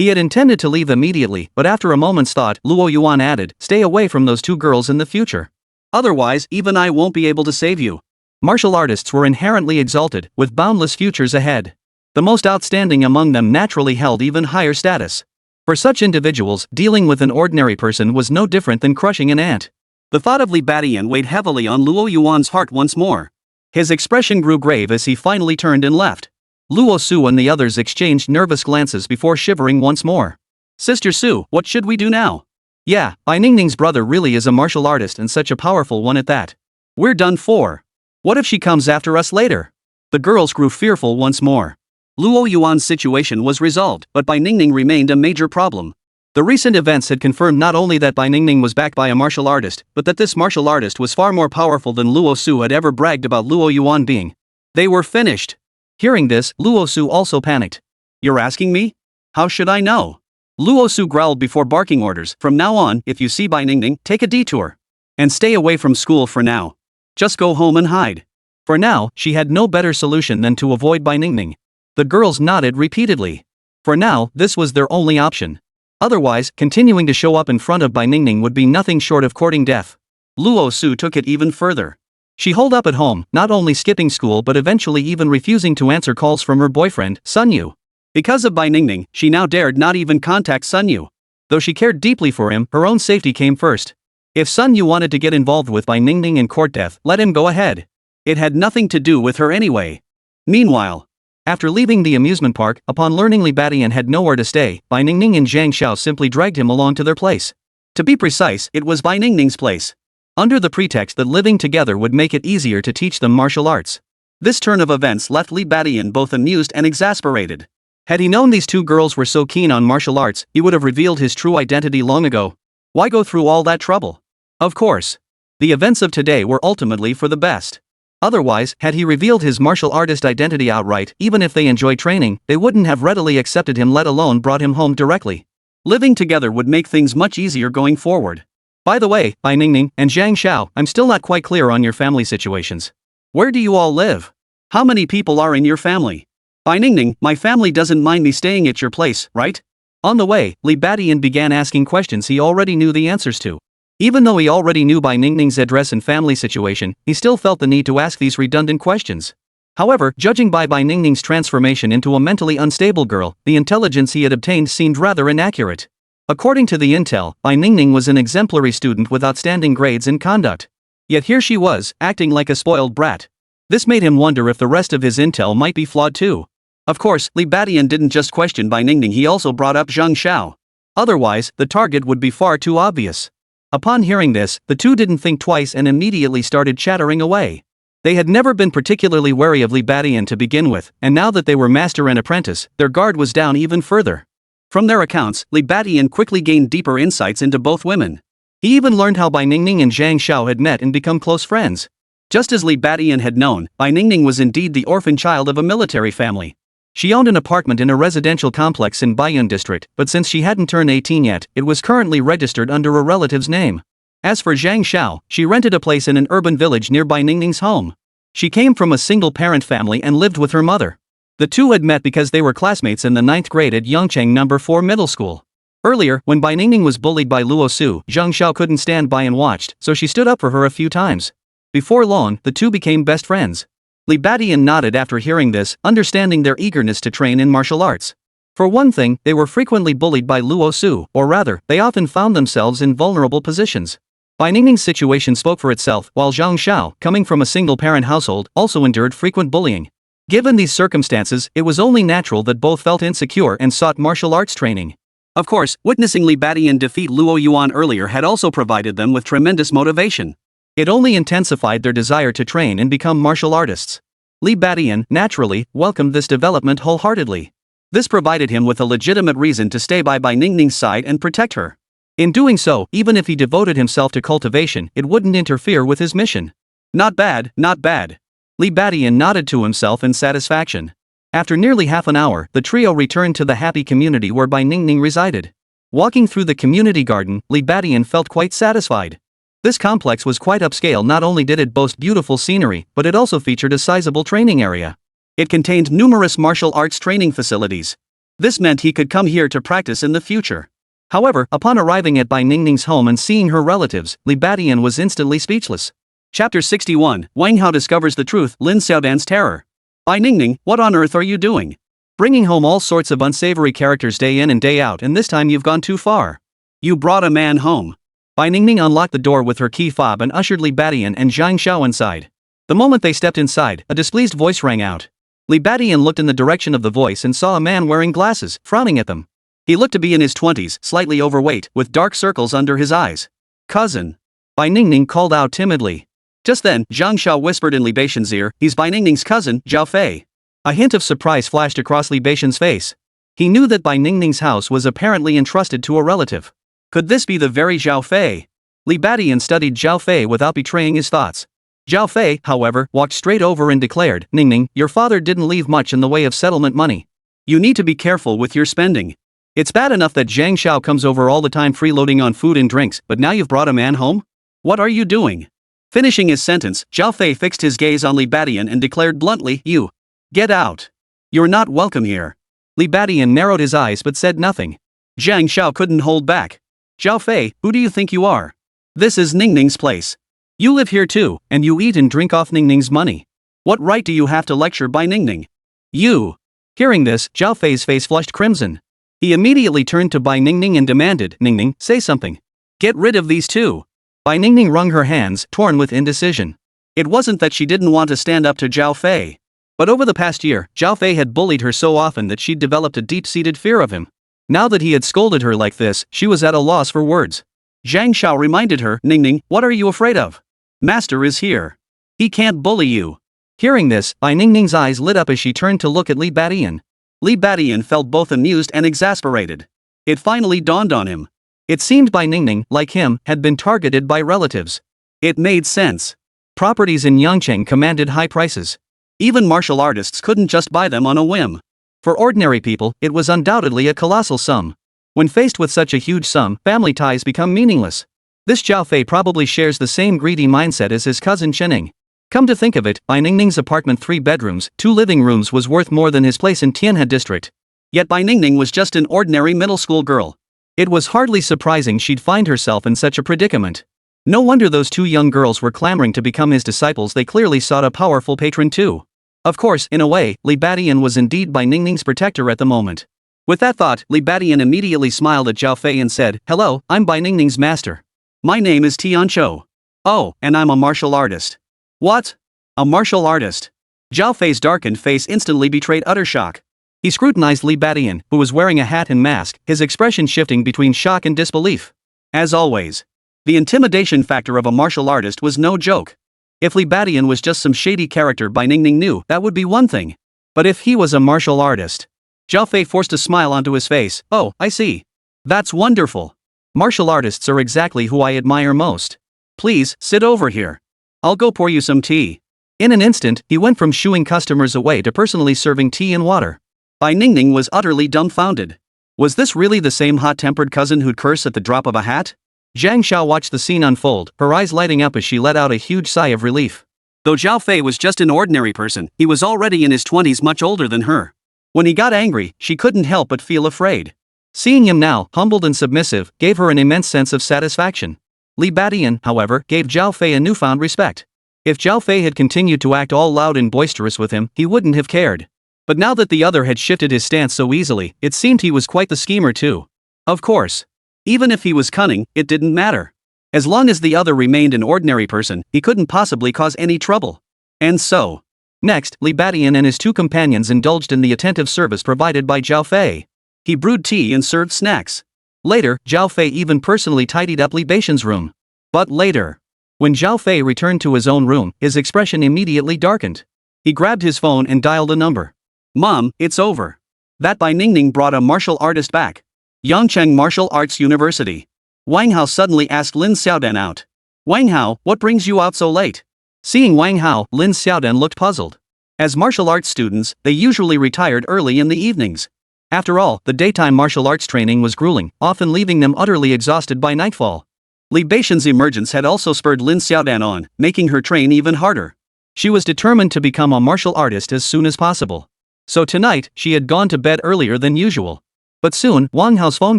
He had intended to leave immediately, but after a moment's thought, Luo Yuan added, stay away from those two girls in the future. Otherwise, even I won't be able to save you. Martial artists were inherently exalted, with boundless futures ahead. The most outstanding among them naturally held even higher status. For such individuals, dealing with an ordinary person was no different than crushing an ant. The thought of Li Badian weighed heavily on Luo Yuan's heart once more. His expression grew grave as he finally turned and left. Luo Su and the others exchanged nervous glances before shivering once more. Sister Su, what should we do now? Yeah, Bai Ningning's brother really is a martial artist and such a powerful one at that. We're done for. What if she comes after us later? The girls grew fearful once more. Luo Yuan's situation was resolved, but Bai Ningning remained a major problem. The recent events had confirmed not only that Bai Ningning was backed by a martial artist, but that this martial artist was far more powerful than Luo Su had ever bragged about Luo Yuan being. They were finished. Hearing this, Luo Su also panicked. You're asking me? How should I know? Luo Su growled before barking orders. From now on, if you see Bai Ningning, take a detour. And stay away from school for now. Just go home and hide. For now, she had no better solution than to avoid Bai Ningning. The girls nodded repeatedly. For now, this was their only option. Otherwise, continuing to show up in front of Bai Ningning would be nothing short of courting death. Luo Su took it even further. She holed up at home, not only skipping school but eventually even refusing to answer calls from her boyfriend, Sun Yu. Because of Bai Ningning, she now dared not even contact Sun Yu. Though she cared deeply for him, her own safety came first. If Sun Yu wanted to get involved with Bai Ningning and court death, let him go ahead. It had nothing to do with her anyway. Meanwhile, after leaving the amusement park, upon learning Li Badian had nowhere to stay, Bai Ningning and Zhang Xiao simply dragged him along to their place. To be precise, it was Bai Ningning's place. Under the pretext that living together would make it easier to teach them martial arts. This turn of events left Li Badian both amused and exasperated. Had he known these two girls were so keen on martial arts, he would have revealed his true identity long ago. Why go through all that trouble? Of course. The events of today were ultimately for the best. Otherwise, had he revealed his martial artist identity outright, even if they enjoy training, they wouldn't have readily accepted him, let alone brought him home directly. Living together would make things much easier going forward. By the way, Bai Ningning and Zhang Xiao, I'm still not quite clear on your family situations. Where do you all live? How many people are in your family? Bai Ningning, my family doesn't mind me staying at your place, right? On the way, Li Badian began asking questions he already knew the answers to. Even though he already knew Bai Ningning's address and family situation, he still felt the need to ask these redundant questions. However, judging by Bai Ningning's transformation into a mentally unstable girl, the intelligence he had obtained seemed rather inaccurate. According to the intel, Bai Ningning was an exemplary student with outstanding grades and conduct. Yet here she was, acting like a spoiled brat. This made him wonder if the rest of his intel might be flawed too. Of course, Li Badian didn't just question Bai Ningning, he also brought up Zhang Xiao. Otherwise, the target would be far too obvious. Upon hearing this, the two didn't think twice and immediately started chattering away. They had never been particularly wary of Li Badian to begin with, and now that they were master and apprentice, their guard was down even further. From their accounts, Li Badian quickly gained deeper insights into both women. He even learned how Bai Ningning and Zhang Xiao had met and become close friends. Just as Li Badian had known, Bai Ningning was indeed the orphan child of a military family. She owned an apartment in a residential complex in Baiyun district, but since she hadn't turned 18 yet, it was currently registered under a relative's name. As for Zhang Xiao, she rented a place in an urban village nearby Ningning's home. She came from a single-parent family and lived with her mother. The two had met because they were classmates in the 9th grade at Yongcheng No. 4 Middle School. Earlier, when Bai Ningning was bullied by Luo Su, Zhang Xiao couldn't stand by and watched, so she stood up for her a few times. Before long, the two became best friends. Li Badian nodded after hearing this, understanding their eagerness to train in martial arts. For one thing, they were frequently bullied by Luo Su, or rather, they often found themselves in vulnerable positions. Bai Ningning's situation spoke for itself, while Zhang Xiao, coming from a single-parent household, also endured frequent bullying. Given these circumstances, it was only natural that both felt insecure and sought martial arts training. Of course, witnessing Li Badian defeat Luo Yuan earlier had also provided them with tremendous motivation. It only intensified their desire to train and become martial artists. Li Badian, naturally, welcomed this development wholeheartedly. This provided him with a legitimate reason to stay by Ningning's side and protect her. In doing so, even if he devoted himself to cultivation, it wouldn't interfere with his mission. Not bad, not bad. Li Badian nodded to himself in satisfaction. After nearly half an hour, the trio returned to the happy community where Bai Ningning resided. Walking through the community garden, Li Badian felt quite satisfied. This complex was quite upscale. Not only did it boast beautiful scenery, but it also featured a sizable training area. It contained numerous martial arts training facilities. This meant he could come here to practice in the future. However, upon arriving at Bai Ningning's home and seeing her relatives, Li Badian was instantly speechless. Chapter 61, Wang Hao discovers the truth, Lin Xiaodan's terror. Bai Ningning, what on earth are you doing? Bringing home all sorts of unsavory characters day in and day out, and this time you've gone too far. You brought a man home. Bai Ningning unlocked the door with her key fob and ushered Li Badian and Zhang Xiao inside. The moment they stepped inside, a displeased voice rang out. Li Badian looked in the direction of the voice and saw a man wearing glasses, frowning at them. He looked to be in his 20s, slightly overweight, with dark circles under his eyes. Cousin. Bai Ningning called out timidly. Just then, Zhang Xiao whispered in Li Beixian's ear, he's Bai Ningning's cousin, Zhao Fei. A hint of surprise flashed across Li Beixian's face. He knew that Bai Ningning's house was apparently entrusted to a relative. Could this be the very Zhao Fei? Li Badian studied Zhao Fei without betraying his thoughts. Zhao Fei, however, walked straight over and declared, Ningning, your father didn't leave much in the way of settlement money. You need to be careful with your spending. It's bad enough that Zhang Xiao comes over all the time freeloading on food and drinks, but now you've brought a man home? What are you doing? Finishing his sentence, Zhao Fei fixed his gaze on Li Badian and declared bluntly, you. Get out. You're not welcome here. Li Badian narrowed his eyes but said nothing. Zhang Xiao couldn't hold back. Zhao Fei, who do you think you are? This is Ningning's place. You live here too, and you eat and drink off Ningning's money. What right do you have to lecture Bai Ningning? You. Hearing this, Zhao Fei's face flushed crimson. He immediately turned to Bai Ningning and demanded, Ningning, say something. Get rid of these two. Bai Ningning wrung her hands, torn with indecision. It wasn't that she didn't want to stand up to Zhao Fei. But over the past year, Zhao Fei had bullied her so often that she'd developed a deep-seated fear of him. Now that he had scolded her like this, she was at a loss for words. Zhang Xiao reminded her, Ningning, what are you afraid of? Master is here. He can't bully you. Hearing this, Bai Ningning's eyes lit up as she turned to look at Li Badian. Li Badian felt both amused and exasperated. It finally dawned on him. It seemed Bai Ningning, like him, had been targeted by relatives. It made sense. Properties in Yangcheng commanded high prices. Even martial artists couldn't just buy them on a whim. For ordinary people, it was undoubtedly a colossal sum. When faced with such a huge sum, family ties become meaningless. This Zhao Fei probably shares the same greedy mindset as his cousin Chenning. Come to think of it, Bai Ningning's apartment 3 bedrooms, 2 living rooms was worth more than his place in Tianhe district. Yet Bai Ningning was just an ordinary middle school girl. It was hardly surprising she'd find herself in such a predicament. No wonder those 2 young girls were clamoring to become his disciples. They clearly sought a powerful patron too. Of course, in a way, Li Badian was indeed Bai Ningning's protector at the moment. With that thought, Li Badian immediately smiled at Zhao Fei and said, Hello, I'm Bai Ningning's master. My name is Tian Chou. Oh, and I'm a martial artist. What? A martial artist? Zhao Fei's darkened face instantly betrayed utter shock. He scrutinized Li Badian, who was wearing a hat and mask, his expression shifting between shock and disbelief. As always, the intimidation factor of a martial artist was no joke. If Li Badian was just some shady character Bai Ningning knew, that would be one thing. But if he was a martial artist... Zhao Fei forced a smile onto his face. Oh, I see. That's wonderful. Martial artists are exactly who I admire most. Please, sit over here. I'll go pour you some tea. In an instant, he went from shooing customers away to personally serving tea and water. Bai Ningning was utterly dumbfounded. Was this really the same hot-tempered cousin who'd curse at the drop of a hat? Zhang Xiao watched the scene unfold, her eyes lighting up as she let out a huge sigh of relief. Though Zhao Fei was just an ordinary person, he was already in his 20s, much older than her. When he got angry, she couldn't help but feel afraid. Seeing him now, humbled and submissive, gave her an immense sense of satisfaction. Li Badian, however, gave Zhao Fei a newfound respect. If Zhao Fei had continued to act all loud and boisterous with him, he wouldn't have cared. But now that the other had shifted his stance so easily, it seemed he was quite the schemer too. Of course. Even if he was cunning, it didn't matter. As long as the other remained an ordinary person, he couldn't possibly cause any trouble. And so. Next, Li Badian and his two companions indulged in the attentive service provided by Zhao Fei. He brewed tea and served snacks. Later, Zhao Fei even personally tidied up Li Badian's room. But later. When Zhao Fei returned to his own room, his expression immediately darkened. He grabbed his phone and dialed a number. Mom, it's over. That Bai Ningning brought a martial artist back. Yangcheng Martial Arts University. Wang Hao suddenly asked Lin Xiaodan out. Wang Hao, what brings you out so late? Seeing Wang Hao, Lin Xiaodan looked puzzled. As martial arts students, they usually retired early in the evenings. After all, the daytime martial arts training was grueling, often leaving them utterly exhausted by nightfall. Li Badian's emergence had also spurred Lin Xiaodan on, making her train even harder. She was determined to become a martial artist as soon as possible. So tonight, she had gone to bed earlier than usual. But soon, Wang Hao's phone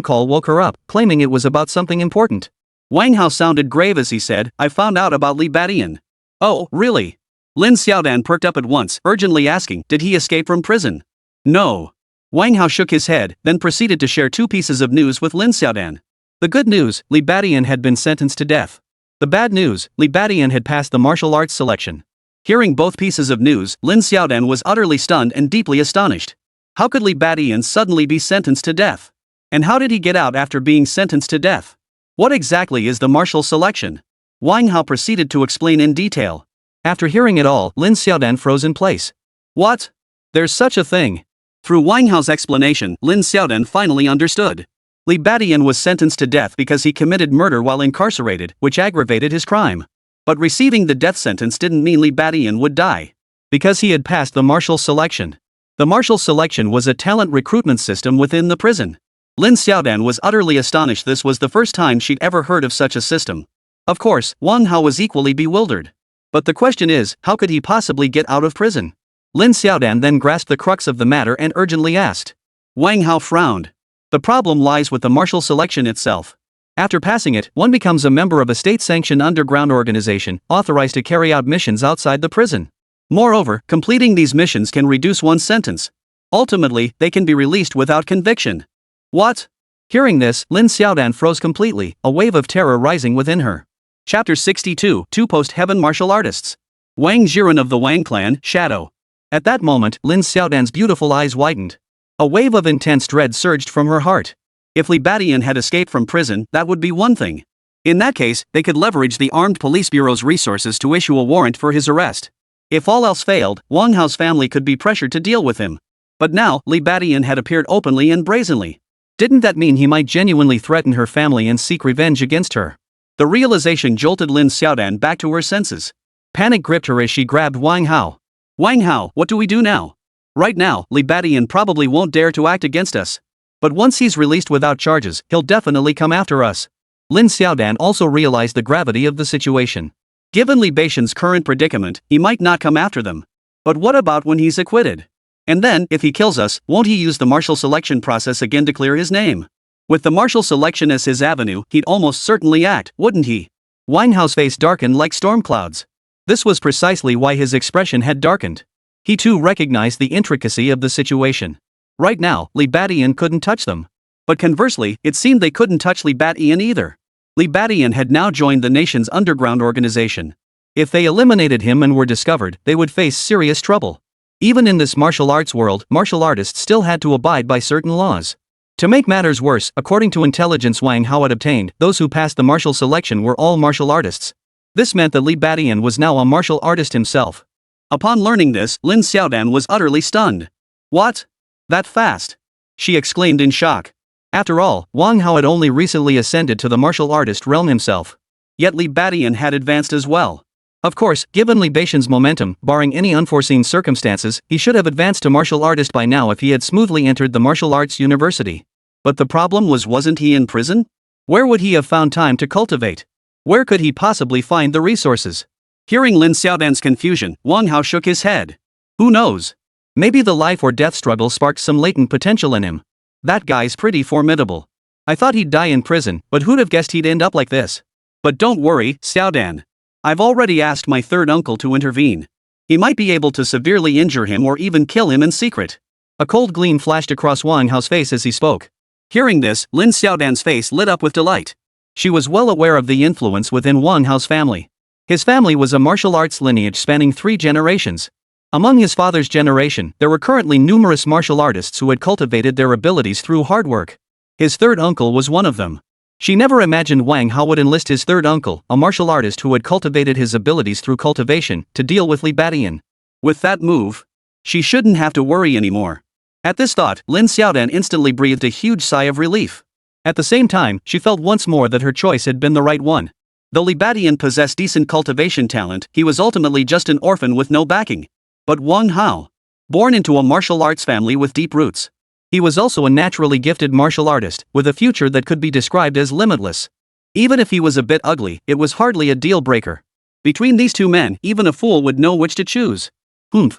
call woke her up, claiming it was about something important. Wang Hao sounded grave as he said, I found out about Li Badian. Oh, really? Lin Xiaodan perked up at once, urgently asking, did he escape from prison? No. Wang Hao shook his head, then proceeded to share two pieces of news with Lin Xiaodan. The good news, Li Badian had been sentenced to death. The bad news, Li Badian had passed the martial arts selection. Hearing both pieces of news, Lin Xiaodan was utterly stunned and deeply astonished. How could Li Badian suddenly be sentenced to death? And how did he get out after being sentenced to death? What exactly is the martial selection? Wang Hao proceeded to explain in detail. After hearing it all, Lin Xiaodan froze in place. What? There's such a thing. Through Wang Hao's explanation, Lin Xiaodan finally understood. Li Badian was sentenced to death because he committed murder while incarcerated, which aggravated his crime. But receiving the death sentence didn't mean Li Badian would die. Because he had passed the martial selection. The martial selection was a talent recruitment system within the prison. Lin Xiaodan was utterly astonished. This was the first time she'd ever heard of such a system. Of course, Wang Hao was equally bewildered. But the question is, how could he possibly get out of prison? Lin Xiaodan then grasped the crux of the matter and urgently asked. Wang Hao frowned. The problem lies with the martial selection itself. After passing it, one becomes a member of a state-sanctioned underground organization, authorized to carry out missions outside the prison. Moreover, completing these missions can reduce one's sentence. Ultimately, they can be released without conviction. What? Hearing this, Lin Xiaodan froze completely, a wave of terror rising within her. Chapter 62, Two Post-Heaven Martial Artists. Wang Jiren of the Wang clan, Shadow. At that moment, Lin Xiaodan's beautiful eyes widened. A wave of intense dread surged from her heart. If Li Badian had escaped from prison, that would be one thing. In that case, they could leverage the Armed Police Bureau's resources to issue a warrant for his arrest. If all else failed, Wang Hao's family could be pressured to deal with him. But now, Li Badian had appeared openly and brazenly. Didn't that mean he might genuinely threaten her family and seek revenge against her? The realization jolted Lin Xiaodan back to her senses. Panic gripped her as she grabbed Wang Hao. Wang Hao, what do we do now? Right now, Li Badian probably won't dare to act against us. But once he's released without charges, he'll definitely come after us. Lin Xiaodan also realized the gravity of the situation. Given Li Badian's current predicament, he might not come after them. But what about when he's acquitted? And then, if he kills us, won't he use the martial selection process again to clear his name? With the martial selection as his avenue, he'd almost certainly act, wouldn't he? Wang Hao's face darkened like storm clouds. This was precisely why his expression had darkened. He too recognized the intricacy of the situation. Right now, Li Badian couldn't touch them. But conversely, it seemed they couldn't touch Li Badian either. Li Badian had now joined the nation's underground organization. If they eliminated him and were discovered, they would face serious trouble. Even in this martial arts world, martial artists still had to abide by certain laws. To make matters worse, according to intelligence Wang Hao had obtained, those who passed the martial selection were all martial artists. This meant that Li Badian was now a martial artist himself. Upon learning this, Lin Xiaodan was utterly stunned. What? That fast? She exclaimed in shock. After all, Wang Hao had only recently ascended to the martial artist realm himself. Yet Li Badian had advanced as well. Of course, given Li Beixian's momentum, barring any unforeseen circumstances, he should have advanced to martial artist by now if he had smoothly entered the martial arts university. But the problem wasn't he in prison? Where would he have found time to cultivate? Where could he possibly find the resources? Hearing Lin Xiaodan's confusion, Wang Hao shook his head. Who knows? Maybe the life or death struggle sparked some latent potential in him. That guy's pretty formidable. I thought he'd die in prison, but who'd have guessed he'd end up like this? But don't worry, Xiaodan. I've already asked my third uncle to intervene. He might be able to severely injure him or even kill him in secret. A cold gleam flashed across Wang Hao's face as he spoke. Hearing this, Lin Xiaodan's face lit up with delight. She was well aware of the influence within Wang Hao's family. His family was a martial arts lineage spanning 3 generations. Among his father's generation, there were currently numerous martial artists who had cultivated their abilities through hard work. His third uncle was one of them. She never imagined Wang Hao would enlist his third uncle, a martial artist who had cultivated his abilities through cultivation, to deal with Li Beixian. With that move, she shouldn't have to worry anymore. At this thought, Lin Xiaodan instantly breathed a huge sigh of relief. At the same time, she felt once more that her choice had been the right one. Though Li Beixian possessed decent cultivation talent, he was ultimately just an orphan with no backing. But Wang Hao, born into a martial arts family with deep roots. He was also a naturally gifted martial artist, with a future that could be described as limitless. Even if he was a bit ugly, it was hardly a deal-breaker. Between these two men, even a fool would know which to choose.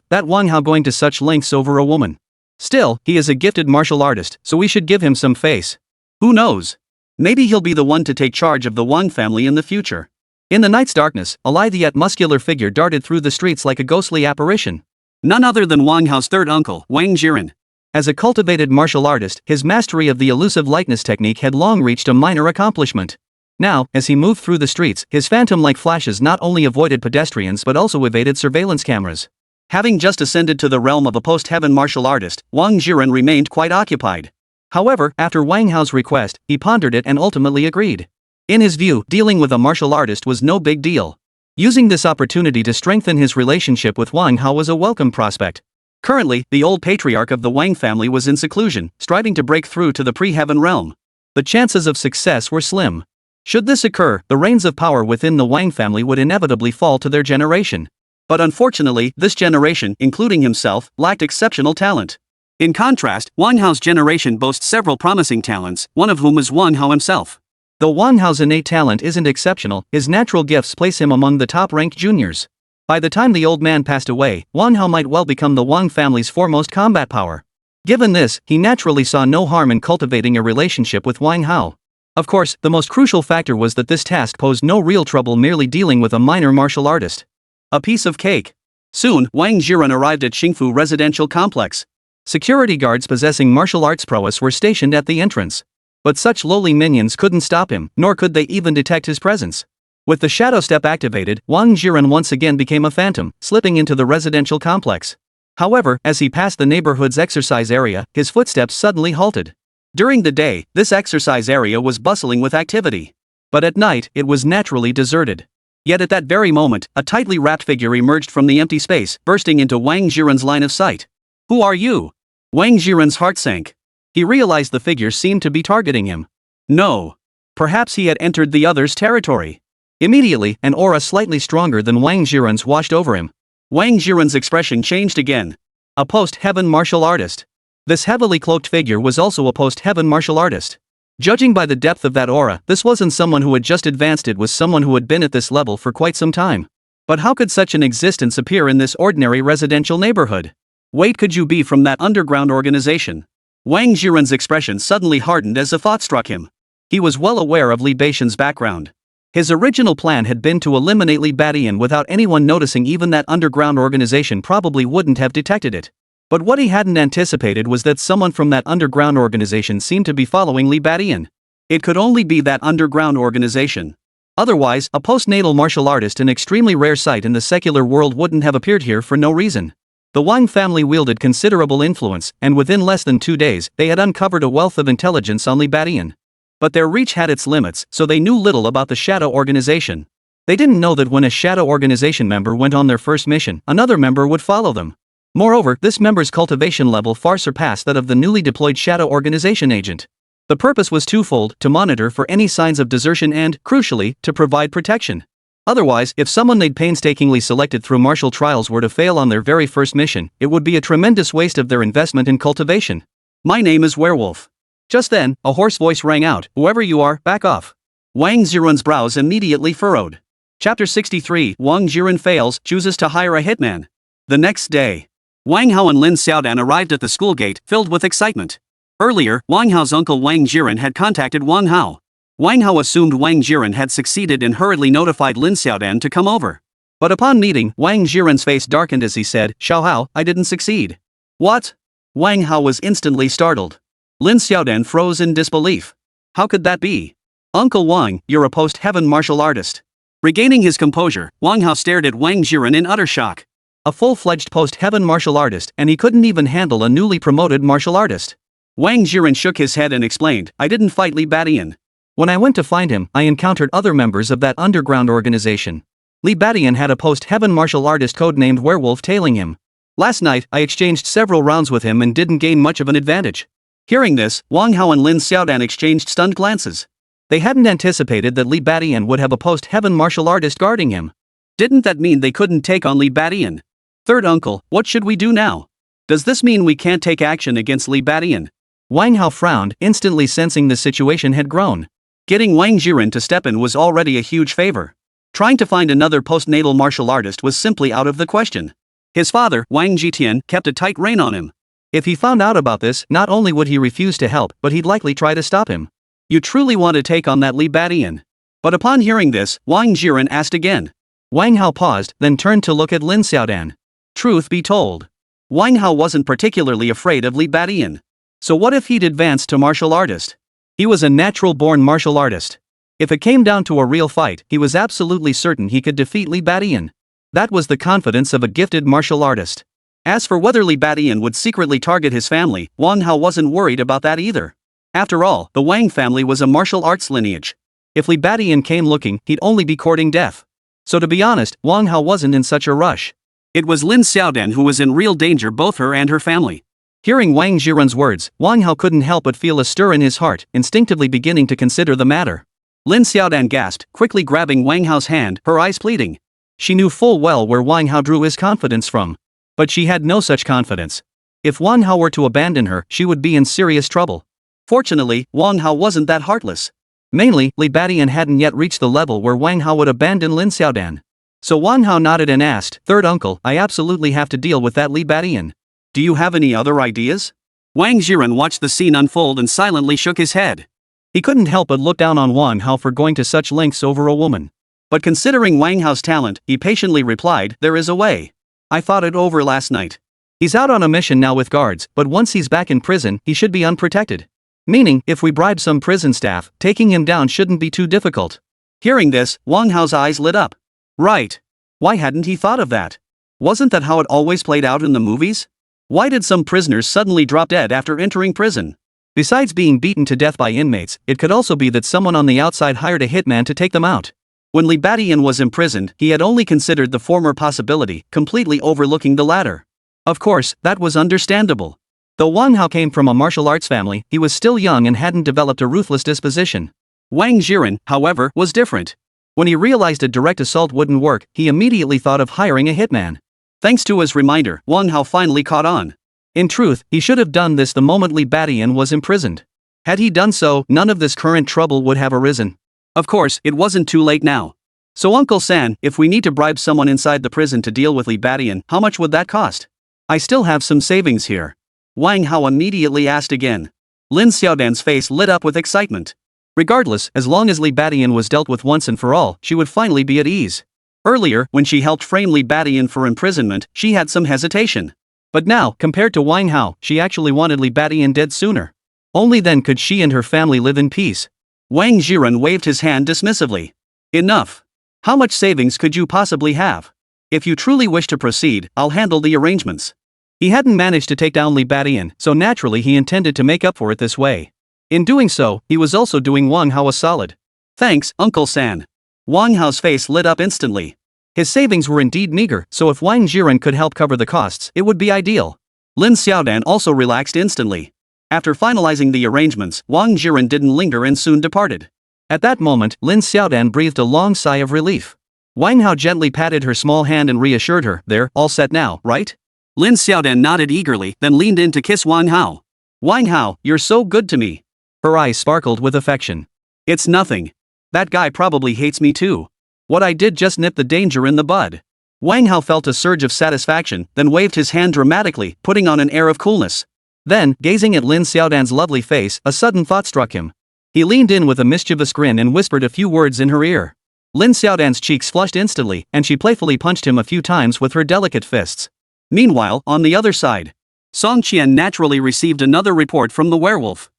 That Wang Hao going to such lengths over a woman. Still, he is a gifted martial artist, so we should give him some face. Who knows? Maybe he'll be the one to take charge of the Wang family in the future. In the night's darkness, a lithe yet muscular figure darted through the streets like a ghostly apparition. None other than Wang Hao's third uncle, Wang Jiren. As a cultivated martial artist, his mastery of the elusive likeness technique had long reached a minor accomplishment. Now, as he moved through the streets, his phantom-like flashes not only avoided pedestrians but also evaded surveillance cameras. Having just ascended to the realm of a post-heaven martial artist, Wang Jiren remained quite occupied. However, after Wang Hao's request, he pondered it and ultimately agreed. In his view, dealing with a martial artist was no big deal. Using this opportunity to strengthen his relationship with Wang Hao was a welcome prospect. Currently, the old patriarch of the Wang family was in seclusion, striving to break through to the pre-heaven realm. The chances of success were slim. Should this occur, the reins of power within the Wang family would inevitably fall to their generation. But unfortunately, this generation, including himself, lacked exceptional talent. In contrast, Wang Hao's generation boasts several promising talents, one of whom is Wang Hao himself. Though Wang Hao's innate talent isn't exceptional, his natural gifts place him among the top-ranked juniors. By the time the old man passed away, Wang Hao might well become the Wang family's foremost combat power. Given this, he naturally saw no harm in cultivating a relationship with Wang Hao. Of course, the most crucial factor was that this task posed no real trouble merely dealing with a minor martial artist. A piece of cake. Soon, Wang Jiren arrived at Xingfu Residential Complex. Security guards possessing martial arts prowess were stationed at the entrance. But such lowly minions couldn't stop him, nor could they even detect his presence. With the shadow step activated, Wang Jiren once again became a phantom, slipping into the residential complex. However, as he passed the neighborhood's exercise area, his footsteps suddenly halted. During the day, this exercise area was bustling with activity. But at night, it was naturally deserted. Yet at that very moment, a tightly wrapped figure emerged from the empty space, bursting into Wang Jiren's line of sight. "Who are you?" Wang Jiren's heart sank. He realized the figure seemed to be targeting him. No. Perhaps he had entered the other's territory. Immediately, an aura slightly stronger than Wang Jiren's washed over him. Wang Jiren's expression changed again. A post-heaven martial artist. This heavily cloaked figure was also a post-heaven martial artist. Judging by the depth of that aura, this wasn't someone who had just advanced, it was someone who had been at this level for quite some time. But how could such an existence appear in this ordinary residential neighborhood? Wait, could you be from that underground organization? Wang Jiren's expression suddenly hardened as a thought struck him. He was well aware of Li Beixian's background. His original plan had been to eliminate Li Beixian without anyone noticing. Even that underground organization probably wouldn't have detected it. But what he hadn't anticipated was that someone from that underground organization seemed to be following Li Beixian. It could only be that underground organization. Otherwise, a postnatal martial artist, an extremely rare sight in the secular world, wouldn't have appeared here for no reason. The Wang family wielded considerable influence, and within less than 2 days, they had uncovered a wealth of intelligence on Li Beixian. But their reach had its limits, so they knew little about the Shadow Organization. They didn't know that when a Shadow Organization member went on their first mission, another member would follow them. Moreover, this member's cultivation level far surpassed that of the newly deployed Shadow Organization agent. The purpose was twofold: to monitor for any signs of desertion and, crucially, to provide protection. Otherwise, if someone they'd painstakingly selected through martial trials were to fail on their very first mission, it would be a tremendous waste of their investment in cultivation. My name is Werewolf. Just then, a hoarse voice rang out, "Whoever you are, back off." Wang Zhiren's brows immediately furrowed. Chapter 63, Wang Zhiren fails, chooses to hire a hitman. The next day, Wang Hao and Lin Xiaodan arrived at the school gate, filled with excitement. Earlier, Wang Hao's uncle Wang Zhiren had contacted Wang Hao. Wang Hao assumed Wang Zhiren had succeeded and hurriedly notified Lin Xiaodan to come over. But upon meeting, Wang Zhiren's face darkened as he said, "Xiao Hao, I didn't succeed." What? Wang Hao was instantly startled. Lin Xiaodan froze in disbelief. How could that be? Uncle Wang, you're a post-heaven martial artist. Regaining his composure, Wang Hao stared at Wang Zhiren in utter shock. A full-fledged post-heaven martial artist, and he couldn't even handle a newly promoted martial artist. Wang Zhiren shook his head and explained, I didn't fight Li Badian. When I went to find him, I encountered other members of that underground organization. Li Badian had a post-heaven martial artist codenamed Werewolf tailing him. Last night, I exchanged several rounds with him and didn't gain much of an advantage. Hearing this, Wang Hao and Lin Xiaodan exchanged stunned glances. They hadn't anticipated that Li Badian would have a post-heaven martial artist guarding him. Didn't that mean they couldn't take on Li Badian? Third uncle, what should we do now? Does this mean we can't take action against Li Badian? Wang Hao frowned, instantly sensing the situation had grown. Getting Wang Zhiren to step in was already a huge favor. Trying to find another postnatal martial artist was simply out of the question. His father, Wang Jitian, kept a tight rein on him. If he found out about this, not only would he refuse to help, but he'd likely try to stop him. You truly want to take on that Li Badian? But upon hearing this, Wang Zhiren asked again. Wang Hao paused, then turned to look at Lin Xiaodan. Truth be told, Wang Hao wasn't particularly afraid of Li Badian. So what if he'd advanced to martial artist? He was a natural-born martial artist. If it came down to a real fight, he was absolutely certain he could defeat Li Badian. That was the confidence of a gifted martial artist. As for whether Li Badian would secretly target his family, Wang Hao wasn't worried about that either. After all, the Wang family was a martial arts lineage. If Li Badian came looking, he'd only be courting death. So to be honest, Wang Hao wasn't in such a rush. It was Lin Xiaodan who was in real danger, both her and her family. Hearing Wang Zhiren's words, Wang Hao couldn't help but feel a stir in his heart, instinctively beginning to consider the matter. Lin Xiaodan gasped, quickly grabbing Wang Hao's hand, her eyes pleading. She knew full well where Wang Hao drew his confidence from. But she had no such confidence. If Wang Hao were to abandon her, she would be in serious trouble. Fortunately, Wang Hao wasn't that heartless. Mainly, Li Badian hadn't yet reached the level where Wang Hao would abandon Lin Xiaodan. So Wang Hao nodded and asked, "Third uncle, I absolutely have to deal with that Li Badian. Do you have any other ideas?" Wang Zhiren watched the scene unfold and silently shook his head. He couldn't help but look down on Wang Hao for going to such lengths over a woman. But considering Wang Hao's talent, he patiently replied, "There is a way. I thought it over last night. He's out on a mission now with guards, but once he's back in prison, he should be unprotected. Meaning, if we bribe some prison staff, taking him down shouldn't be too difficult." Hearing this, Wang Hao's eyes lit up. Right. Why hadn't he thought of that? Wasn't that how it always played out in the movies? Why did some prisoners suddenly drop dead after entering prison? Besides being beaten to death by inmates, it could also be that someone on the outside hired a hitman to take them out. When Li Badian was imprisoned, he had only considered the former possibility, completely overlooking the latter. Of course, that was understandable. Though Wang Hao came from a martial arts family, he was still young and hadn't developed a ruthless disposition. Wang Zhiren, however, was different. When he realized a direct assault wouldn't work, he immediately thought of hiring a hitman. Thanks to his reminder, Wang Hao finally caught on. In truth, he should have done this the moment Li Badian was imprisoned. Had he done so, none of this current trouble would have arisen. Of course, it wasn't too late now. So Uncle San, if we need to bribe someone inside the prison to deal with Li Badian, how much would that cost? I still have some savings here. Wang Hao immediately asked again. Lin Xiaodan's face lit up with excitement. Regardless, as long as Li Badian was dealt with once and for all, she would finally be at ease. Earlier, when she helped frame Li Badian for imprisonment, she had some hesitation. But now, compared to Wang Hao, she actually wanted Li Badian dead sooner. Only then could she and her family live in peace. Wang Zhiren waved his hand dismissively. Enough. How much savings could you possibly have? If you truly wish to proceed, I'll handle the arrangements. He hadn't managed to take down Li Badian, so naturally he intended to make up for it this way. In doing so, he was also doing Wang Hao a solid. Thanks, Uncle San. Wang Hao's face lit up instantly. His savings were indeed meager, so if Wang Zhiren could help cover the costs, it would be ideal. Lin Xiaodan also relaxed instantly. After finalizing the arrangements, Wang Zhiren didn't linger and soon departed. At that moment, Lin Xiaodan breathed a long sigh of relief. Wang Hao gently patted her small hand and reassured her, "There, all set now, right?" Lin Xiaodan nodded eagerly, then leaned in to kiss Wang Hao. "Wang Hao, you're so good to me." Her eyes sparkled with affection. "It's nothing. That guy probably hates me too. What I did just nipped the danger in the bud." Wang Hao felt a surge of satisfaction, then waved his hand dramatically, putting on an air of coolness. Then, gazing at Lin Xiaodan's lovely face, a sudden thought struck him. He leaned in with a mischievous grin and whispered a few words in her ear. Lin Xiaodan's cheeks flushed instantly, and she playfully punched him a few times with her delicate fists. Meanwhile, on the other side, Song Qian naturally received another report from the werewolf.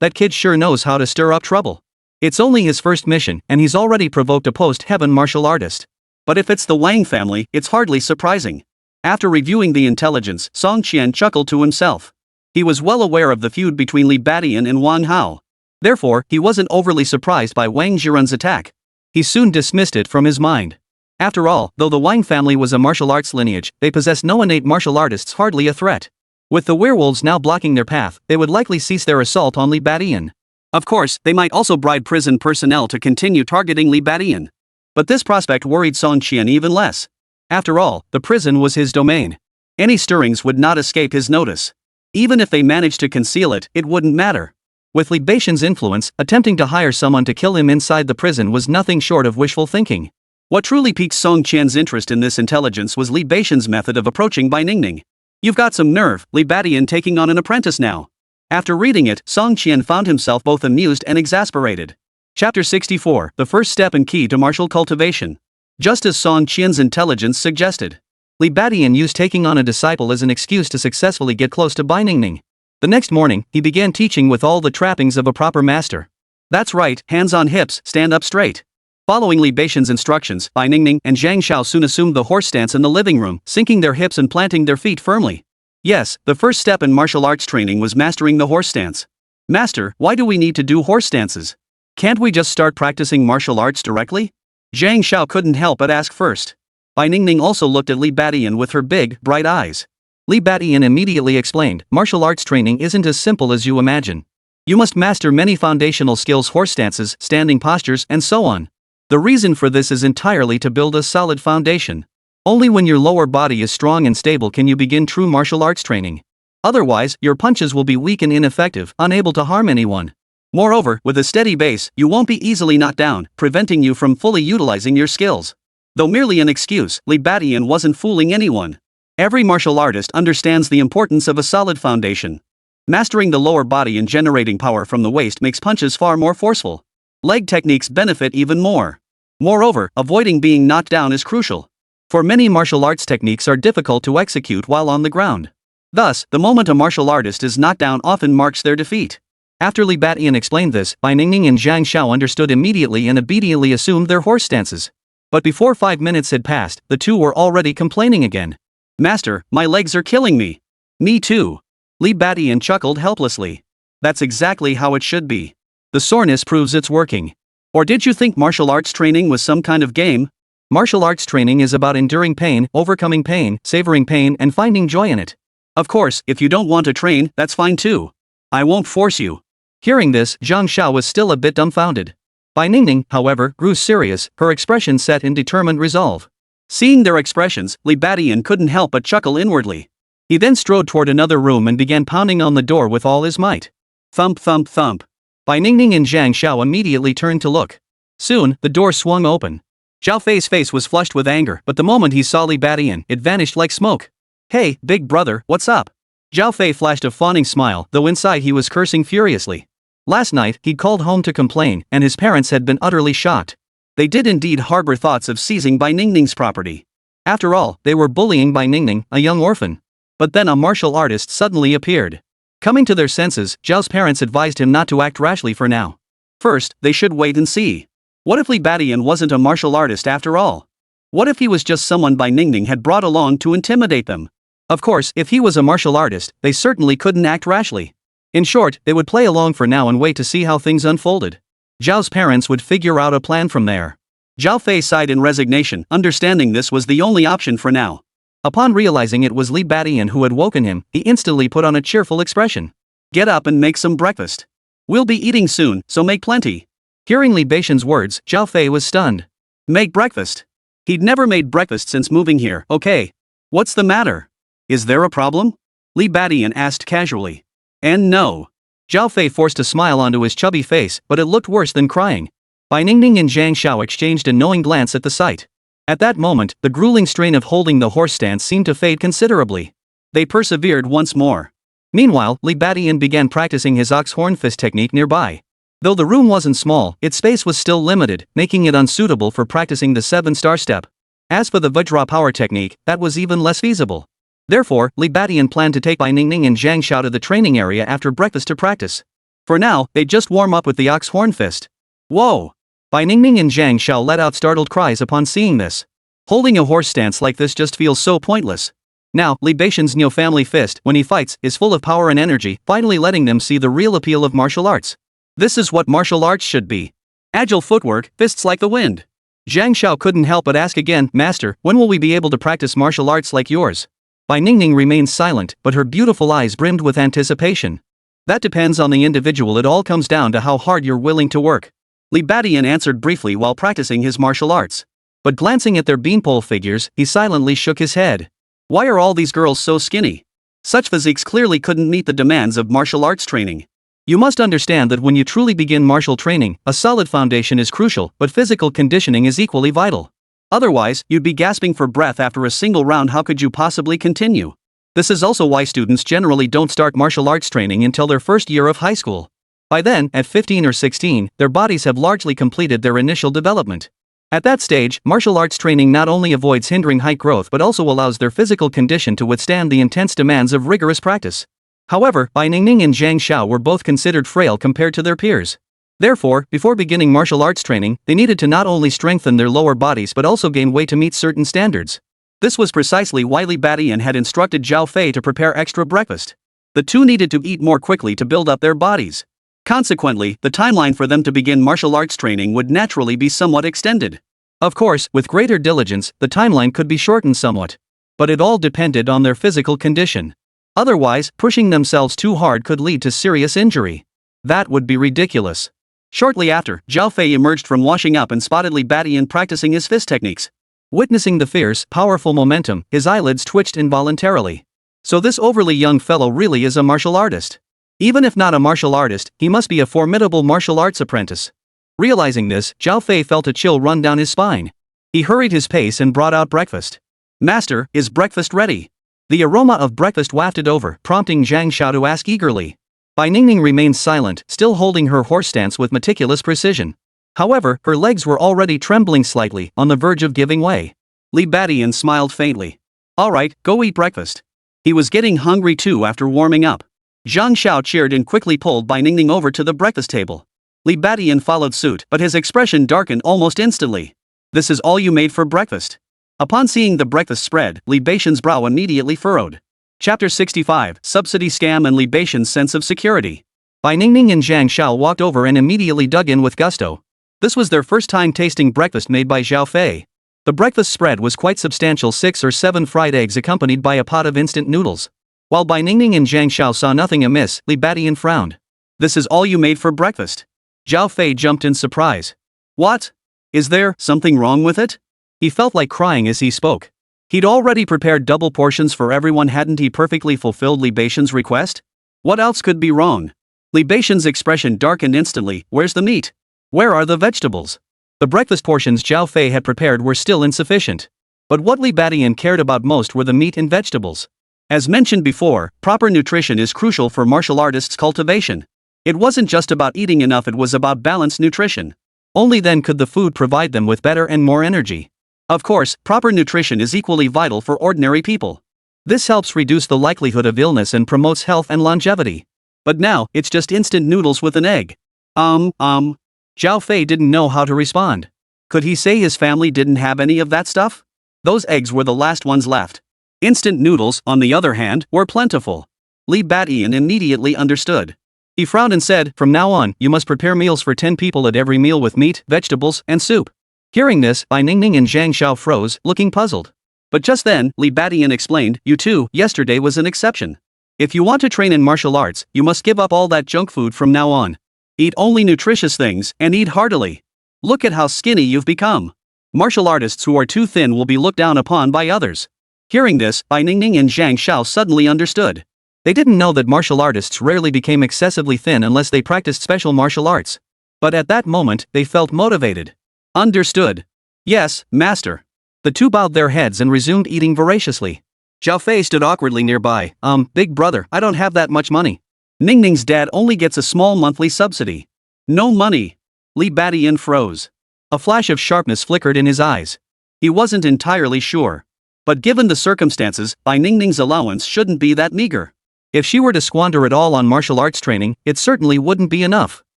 That kid sure knows how to stir up trouble. It's only his first mission, and he's already provoked a post-heaven martial artist. But if it's the Wang family, it's hardly surprising. After reviewing the intelligence, Song Qian chuckled to himself. He was well aware of the feud between Li Badian and Wang Hao. Therefore, he wasn't overly surprised by Wang Zhirun's attack. He soon dismissed it from his mind. After all, though the Wang family was a martial arts lineage, they possessed no innate martial artists, hardly a threat. With the werewolves now blocking their path, they would likely cease their assault on Li Badian. Of course, they might also bribe prison personnel to continue targeting Li Badian. But this prospect worried Song Qian even less. After all, the prison was his domain. Any stirrings would not escape his notice. Even if they managed to conceal it, it wouldn't matter. With Li Badian's influence, attempting to hire someone to kill him inside the prison was nothing short of wishful thinking. What truly piqued Song Qian's interest in this intelligence was Li Badian's method of approaching Bai Ningning. "You've got some nerve, Li Badian taking on an apprentice now." After reading it, Song Qian found himself both amused and exasperated. Chapter 64, The First Step and Key to Martial Cultivation. Just as Song Qian's intelligence suggested, Li Badian used taking on a disciple as an excuse to successfully get close to Bai Ningning. The next morning, he began teaching with all the trappings of a proper master. That's right, hands on hips, stand up straight. Following Li Badian's instructions, Bai Ningning and Zhang Xiao soon assumed the horse stance in the living room, sinking their hips and planting their feet firmly. Yes, the first step in martial arts training was mastering the horse stance. "Master, why do we need to do horse stances? Can't we just start practicing martial arts directly?" Zhang Xiao couldn't help but ask first. Bai Ningning also looked at Li Badian with her big, bright eyes. Li Badian immediately explained, "Martial arts training isn't as simple as you imagine. You must master many foundational skills, horse stances, standing postures, and so on. The reason for this is entirely to build a solid foundation. Only when your lower body is strong and stable can you begin true martial arts training. Otherwise, your punches will be weak and ineffective, unable to harm anyone. Moreover, with a steady base, you won't be easily knocked down, preventing you from fully utilizing your skills." Though merely an excuse, Li Badian wasn't fooling anyone. Every martial artist understands the importance of a solid foundation. Mastering the lower body and generating power from the waist makes punches far more forceful. Leg techniques benefit even more. Moreover, avoiding being knocked down is crucial. For many martial arts techniques are difficult to execute while on the ground. Thus, the moment a martial artist is knocked down often marks their defeat. After Li Badian explained this, Bai Ningning and Zhang Xiao understood immediately and obediently assumed their horse stances. But before 5 minutes had passed, the two were already complaining again. "Master, my legs are killing me." "Me too." Li Badian chuckled helplessly. "That's exactly how it should be. The soreness proves it's working. Or did you think martial arts training was some kind of game?" Martial arts training is about enduring pain, overcoming pain, savoring pain, and finding joy in it. Of course, if you don't want to train, that's fine too. I won't force you. Hearing this, Zhang Xiao was still a bit dumbfounded. Bai Ningning, however, grew serious, her expression set in determined resolve. Seeing their expressions, Li Badian couldn't help but chuckle inwardly. He then strode toward another room and began pounding on the door with all his might. Thump thump thump. Bai Ningning and Zhang Xiao immediately turned to look. Soon, the door swung open. Zhao Fei's face was flushed with anger, but the moment he saw Li Badian, it vanished like smoke. "Hey, big brother, what's up?" Zhao Fei flashed a fawning smile, though inside he was cursing furiously. Last night, he'd called home to complain, and his parents had been utterly shocked. They did indeed harbor thoughts of seizing Bai Ningning's property. After all, they were bullying Bai Ningning, a young orphan. But then a martial artist suddenly appeared. Coming to their senses, Zhao's parents advised him not to act rashly for now. First, they should wait and see. What if Li Badian wasn't a martial artist after all? What if he was just someone Bai Ningning had brought along to intimidate them? Of course, if he was a martial artist, they certainly couldn't act rashly. In short, they would play along for now and wait to see how things unfolded. Zhao's parents would figure out a plan from there. Zhao Fei sighed in resignation, understanding this was the only option for now. Upon realizing it was Li Badian who had woken him, he instantly put on a cheerful expression. "Get up and make some breakfast. We'll be eating soon, so make plenty." Hearing Li Badian's words, Zhao Fei was stunned. "Make breakfast? He'd never made breakfast since moving here. Okay. What's the matter? Is there a problem? Li Badian asked casually. And no. Zhao Fei forced a smile onto his chubby face, but it looked worse than crying. Bai Ningning and Zhang Xiao exchanged a knowing glance at the sight. At that moment, the grueling strain of holding the horse stance seemed to fade considerably. They persevered once more. Meanwhile, Li Badian began practicing his ox horn fist technique nearby. Though the room wasn't small, its space was still limited, making it unsuitable for practicing the 7-star step. As for the Vajra power technique, that was even less feasible. Therefore, Li Badian planned to take Bai Ningning and Zhang Xiao to the training area after breakfast to practice. For now, they'd just warm up with the ox horn fist. Whoa! Bai Ningning and Zhang Xiao let out startled cries upon seeing this. Holding a horse stance like this just feels so pointless. Now, Li Baishan's Neo family fist, when he fights, is full of power and energy, finally letting them see the real appeal of martial arts. This is what martial arts should be. Agile footwork, fists like the wind. Zhang Xiao couldn't help but ask again, Master, when will we be able to practice martial arts like yours? Bai Ningning remained silent, but her beautiful eyes brimmed with anticipation. That depends on the individual. It all comes down to how hard you're willing to work. Li Badian answered briefly while practicing his martial arts. But glancing at their beanpole figures, he silently shook his head. Why are all these girls so skinny? Such physiques clearly couldn't meet the demands of martial arts training. You must understand that when you truly begin martial training, a solid foundation is crucial, but physical conditioning is equally vital. Otherwise, you'd be gasping for breath after a single round. How could you possibly continue? This is also why students generally don't start martial arts training until their first year of high school. By then, at 15 or 16, their bodies have largely completed their initial development. At that stage, martial arts training not only avoids hindering height growth but also allows their physical condition to withstand the intense demands of rigorous practice. However, Bai Ningning and Zhang Xiao were both considered frail compared to their peers. Therefore, before beginning martial arts training, they needed to not only strengthen their lower bodies but also gain weight to meet certain standards. This was precisely why Li Badian had instructed Zhao Fei to prepare extra breakfast. The two needed to eat more quickly to build up their bodies. Consequently, the timeline for them to begin martial arts training would naturally be somewhat extended. Of course, with greater diligence, the timeline could be shortened somewhat. But it all depended on their physical condition. Otherwise, pushing themselves too hard could lead to serious injury. That would be ridiculous. Shortly after, Zhao Fei emerged from washing up and spotted Li Badian practicing his fist techniques. Witnessing the fierce, powerful momentum, his eyelids twitched involuntarily. So this overly young fellow really is a martial artist. Even if not a martial artist, he must be a formidable martial arts apprentice. Realizing this, Zhao Fei felt a chill run down his spine. He hurried his pace and brought out breakfast. Master, is breakfast ready? The aroma of breakfast wafted over, prompting Zhang Xiao to ask eagerly. Bai Ningning remained silent, still holding her horse stance with meticulous precision. However, her legs were already trembling slightly, on the verge of giving way. Li Badian smiled faintly. All right, go eat breakfast. He was getting hungry too after warming up. Zhang Xiao cheered and quickly pulled Bai Ningning over to the breakfast table. Li Badian followed suit, but his expression darkened almost instantly. This is all you made for breakfast? Upon seeing the breakfast spread, Li Baishan's brow immediately furrowed. Chapter 65, Subsidy Scam and Li Baishan's Sense of Security. Bai Ningning and Zhang Xiao walked over and immediately dug in with gusto. This was their first time tasting breakfast made by Zhao Fei. The breakfast spread was quite substantial, 6 or 7 fried eggs accompanied by a pot of instant noodles. While Bai Ningning and Zhang Xiao saw nothing amiss, Li Badian frowned. This is all you made for breakfast? Zhao Fei jumped in surprise. What? Is there something wrong with it? He felt like crying as he spoke. He'd already prepared double portions for everyone. Hadn't he perfectly fulfilled Li Baishan's request? What else could be wrong? Li Baishan's expression darkened instantly. Where's the meat? Where are the vegetables? The breakfast portions Zhao Fei had prepared were still insufficient. But what Li Badian cared about most were the meat and vegetables. As mentioned before, proper nutrition is crucial for martial artists' cultivation. It wasn't just about eating enough, it was about balanced nutrition. Only then could the food provide them with better and more energy. Of course, proper nutrition is equally vital for ordinary people. This helps reduce the likelihood of illness and promotes health and longevity. But now, it's just instant noodles with an egg. Zhao Fei didn't know how to respond. Could he say his family didn't have any of that stuff? Those eggs were the last ones left. Instant noodles, on the other hand, were plentiful. Li Badian immediately understood. He frowned and said, from now on, you must prepare meals for 10 people at every meal with meat, vegetables, and soup. Hearing this, Bai Ningning and Zhang Xiao froze, looking puzzled. But just then, Li Badian explained, you too, yesterday was an exception. If you want to train in martial arts, you must give up all that junk food from now on. Eat only nutritious things, and eat heartily. Look at how skinny you've become. Martial artists who are too thin will be looked down upon by others. Hearing this, Bai Ningning and Zhang Xiao suddenly understood. They didn't know that martial artists rarely became excessively thin unless they practiced special martial arts. But at that moment, they felt motivated. Understood. Yes, master. The two bowed their heads and resumed eating voraciously. Zhao Fei stood awkwardly nearby. Big brother, I don't have that much money. Ningning's dad only gets a small monthly subsidy. No money. Li Badian froze. A flash of sharpness flickered in his eyes. He wasn't entirely sure. But given the circumstances, Bai Ningning's allowance shouldn't be that meager. If she were to squander it all on martial arts training, it certainly wouldn't be enough.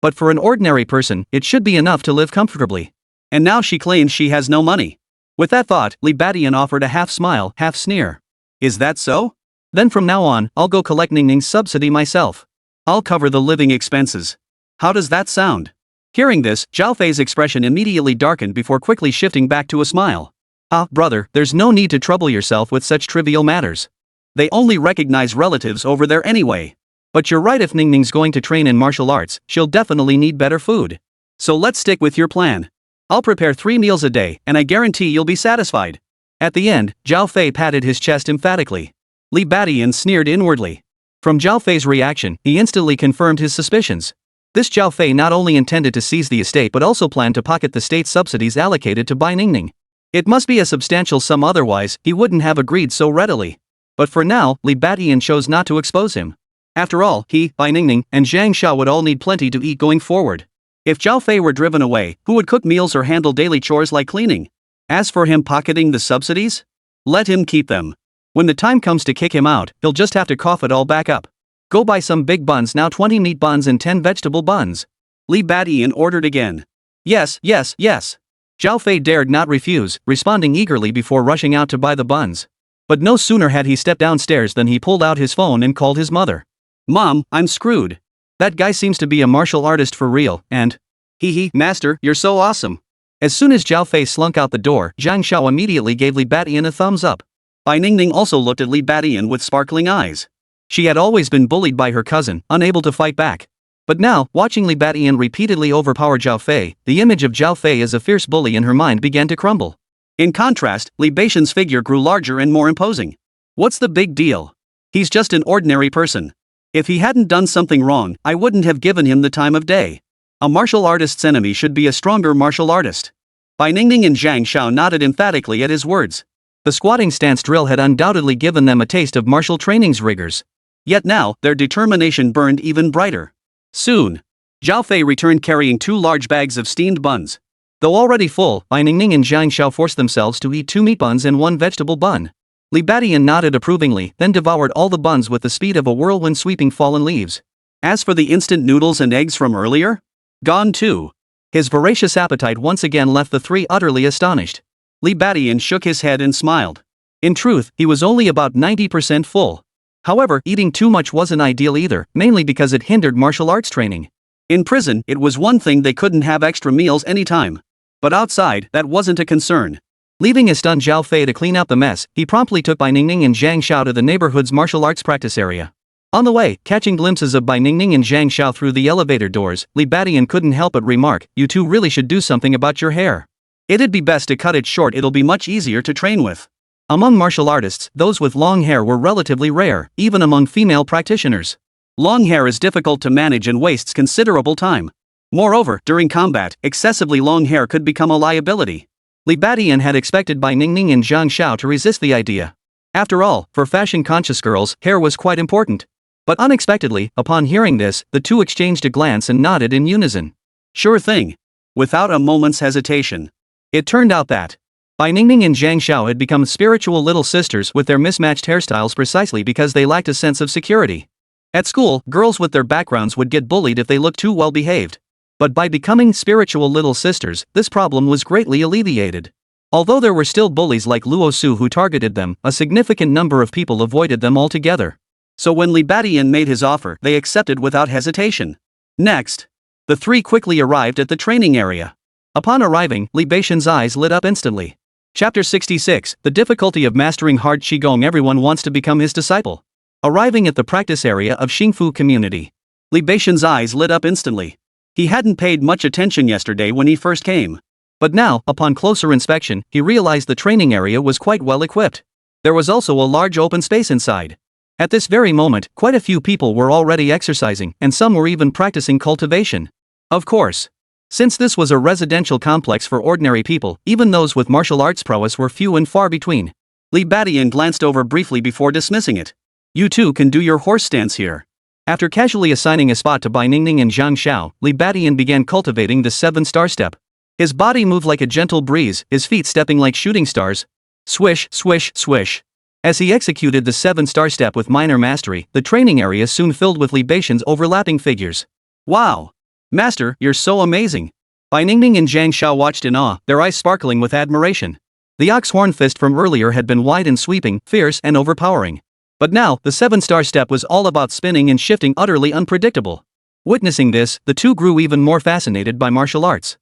But for an ordinary person, it should be enough to live comfortably. And now she claims she has no money. With that thought, Li Badian offered a half smile, half sneer. Is that so? Then from now on, I'll go collect Ningning's subsidy myself. I'll cover the living expenses. How does that sound? Hearing this, Zhao Fei's expression immediately darkened before quickly shifting back to a smile. Brother, there's no need to trouble yourself with such trivial matters. They only recognize relatives over there anyway. But you're right, if Ningning's going to train in martial arts, she'll definitely need better food. So let's stick with your plan. I'll prepare 3 meals a day, and I guarantee you'll be satisfied. At the end, Zhao Fei patted his chest emphatically. Li Badian sneered inwardly. From Zhao Fei's reaction, he instantly confirmed his suspicions. This Zhao Fei not only intended to seize the estate but also planned to pocket the state subsidies allocated to Bai Ningning. It must be a substantial sum, otherwise he wouldn't have agreed so readily. But for now, Li Badian chose not to expose him. After all, he, Bai Ningning, and Zhang Xiao would all need plenty to eat going forward. If Zhao Fei were driven away, who would cook meals or handle daily chores like cleaning? As for him pocketing the subsidies? Let him keep them. When the time comes to kick him out, he'll just have to cough it all back up. Go buy some big buns now, 20 meat buns and 10 vegetable buns. Li Badian ordered again. Yes. Zhao Fei dared not refuse, responding eagerly before rushing out to buy the buns. But no sooner had he stepped downstairs than he pulled out his phone and called his mother. Mom, I'm screwed. That guy seems to be a martial artist for real, and… Master, you're so awesome. As soon as Zhao Fei slunk out the door, Zhang Xiao immediately gave Li Badian a thumbs up. Bai Ningning also looked at Li Badian with sparkling eyes. She had always been bullied by her cousin, unable to fight back. But now, watching Li Badian repeatedly overpower Zhao Fei, the image of Zhao Fei as a fierce bully in her mind began to crumble. In contrast, Li Badian's figure grew larger and more imposing. What's the big deal? He's just an ordinary person. If he hadn't done something wrong, I wouldn't have given him the time of day. A martial artist's enemy should be a stronger martial artist. Bai Ningning and Zhang Xiao nodded emphatically at his words. The squatting stance drill had undoubtedly given them a taste of martial training's rigors. Yet now, their determination burned even brighter. Soon, Zhao Fei returned carrying 2 large bags of steamed buns. Though already full, Bai Ningning and Zhang Xiao forced themselves to eat 2 meat buns and 1 vegetable bun. Li Badian nodded approvingly, then devoured all the buns with the speed of a whirlwind sweeping fallen leaves. As for the instant noodles and eggs from earlier? Gone too. His voracious appetite once again left the 3 utterly astonished. Li Badian shook his head and smiled. In truth, he was only about 90% full. However, eating too much wasn't ideal either, mainly because it hindered martial arts training. In prison, it was one thing they couldn't have extra meals anytime. But outside, that wasn't a concern. Leaving a stunned Zhao Fei to clean out the mess, he promptly took Bai Ningning and Zhang Xiao to the neighborhood's martial arts practice area. On the way, catching glimpses of Bai Ningning and Zhang Xiao through the elevator doors, Li Badian couldn't help but remark, "You two really should do something about your hair. It'd be best to cut it short, it'll be much easier to train with." Among martial artists, those with long hair were relatively rare, even among female practitioners. Long hair is difficult to manage and wastes considerable time. Moreover, during combat, excessively long hair could become a liability. Li Badian had expected Bai Ningning and Zhang Xiao to resist the idea. After all, for fashion-conscious girls, hair was quite important. But unexpectedly, upon hearing this, the two exchanged a glance and nodded in unison. Sure thing. Without a moment's hesitation. It turned out that Bai Ningning and Zhang Xiao had become spiritual little sisters with their mismatched hairstyles precisely because they lacked a sense of security. At school, girls with their backgrounds would get bullied if they looked too well behaved. But by becoming spiritual little sisters, this problem was greatly alleviated. Although there were still bullies like Luo Su who targeted them, a significant number of people avoided them altogether. So when Li Badian made his offer, they accepted without hesitation. Next, the three quickly arrived at the training area. Upon arriving, Li Badian's eyes lit up instantly. Chapter 66, The Difficulty of Mastering Hard Qigong. Everyone wants to become his disciple. Arriving at the practice area of Xingfu community, Li Badian's eyes lit up instantly. He hadn't paid much attention yesterday when he first came. But now, upon closer inspection, he realized the training area was quite well equipped. There was also a large open space inside. At this very moment, quite a few people were already exercising, and some were even practicing cultivation. Of course. Since this was a residential complex for ordinary people, even those with martial arts prowess were few and far between. Li Badian glanced over briefly before dismissing it. You too can do your horse stance here. After casually assigning a spot to Bai Ningning and Zhang Xiao, Li Badian began cultivating the 7-star step. His body moved like a gentle breeze, his feet stepping like shooting stars. Swish, swish, swish. As he executed the 7-star step with minor mastery, the training area soon filled with libations overlapping figures. Wow! Master, you're so amazing! Bai Ningning and Zhang Xiao watched in awe, their eyes sparkling with admiration. The ox horn fist from earlier had been wide and sweeping, fierce and overpowering. But now, the 7-star step was all about spinning and shifting, utterly unpredictable. Witnessing this, the two grew even more fascinated by martial arts.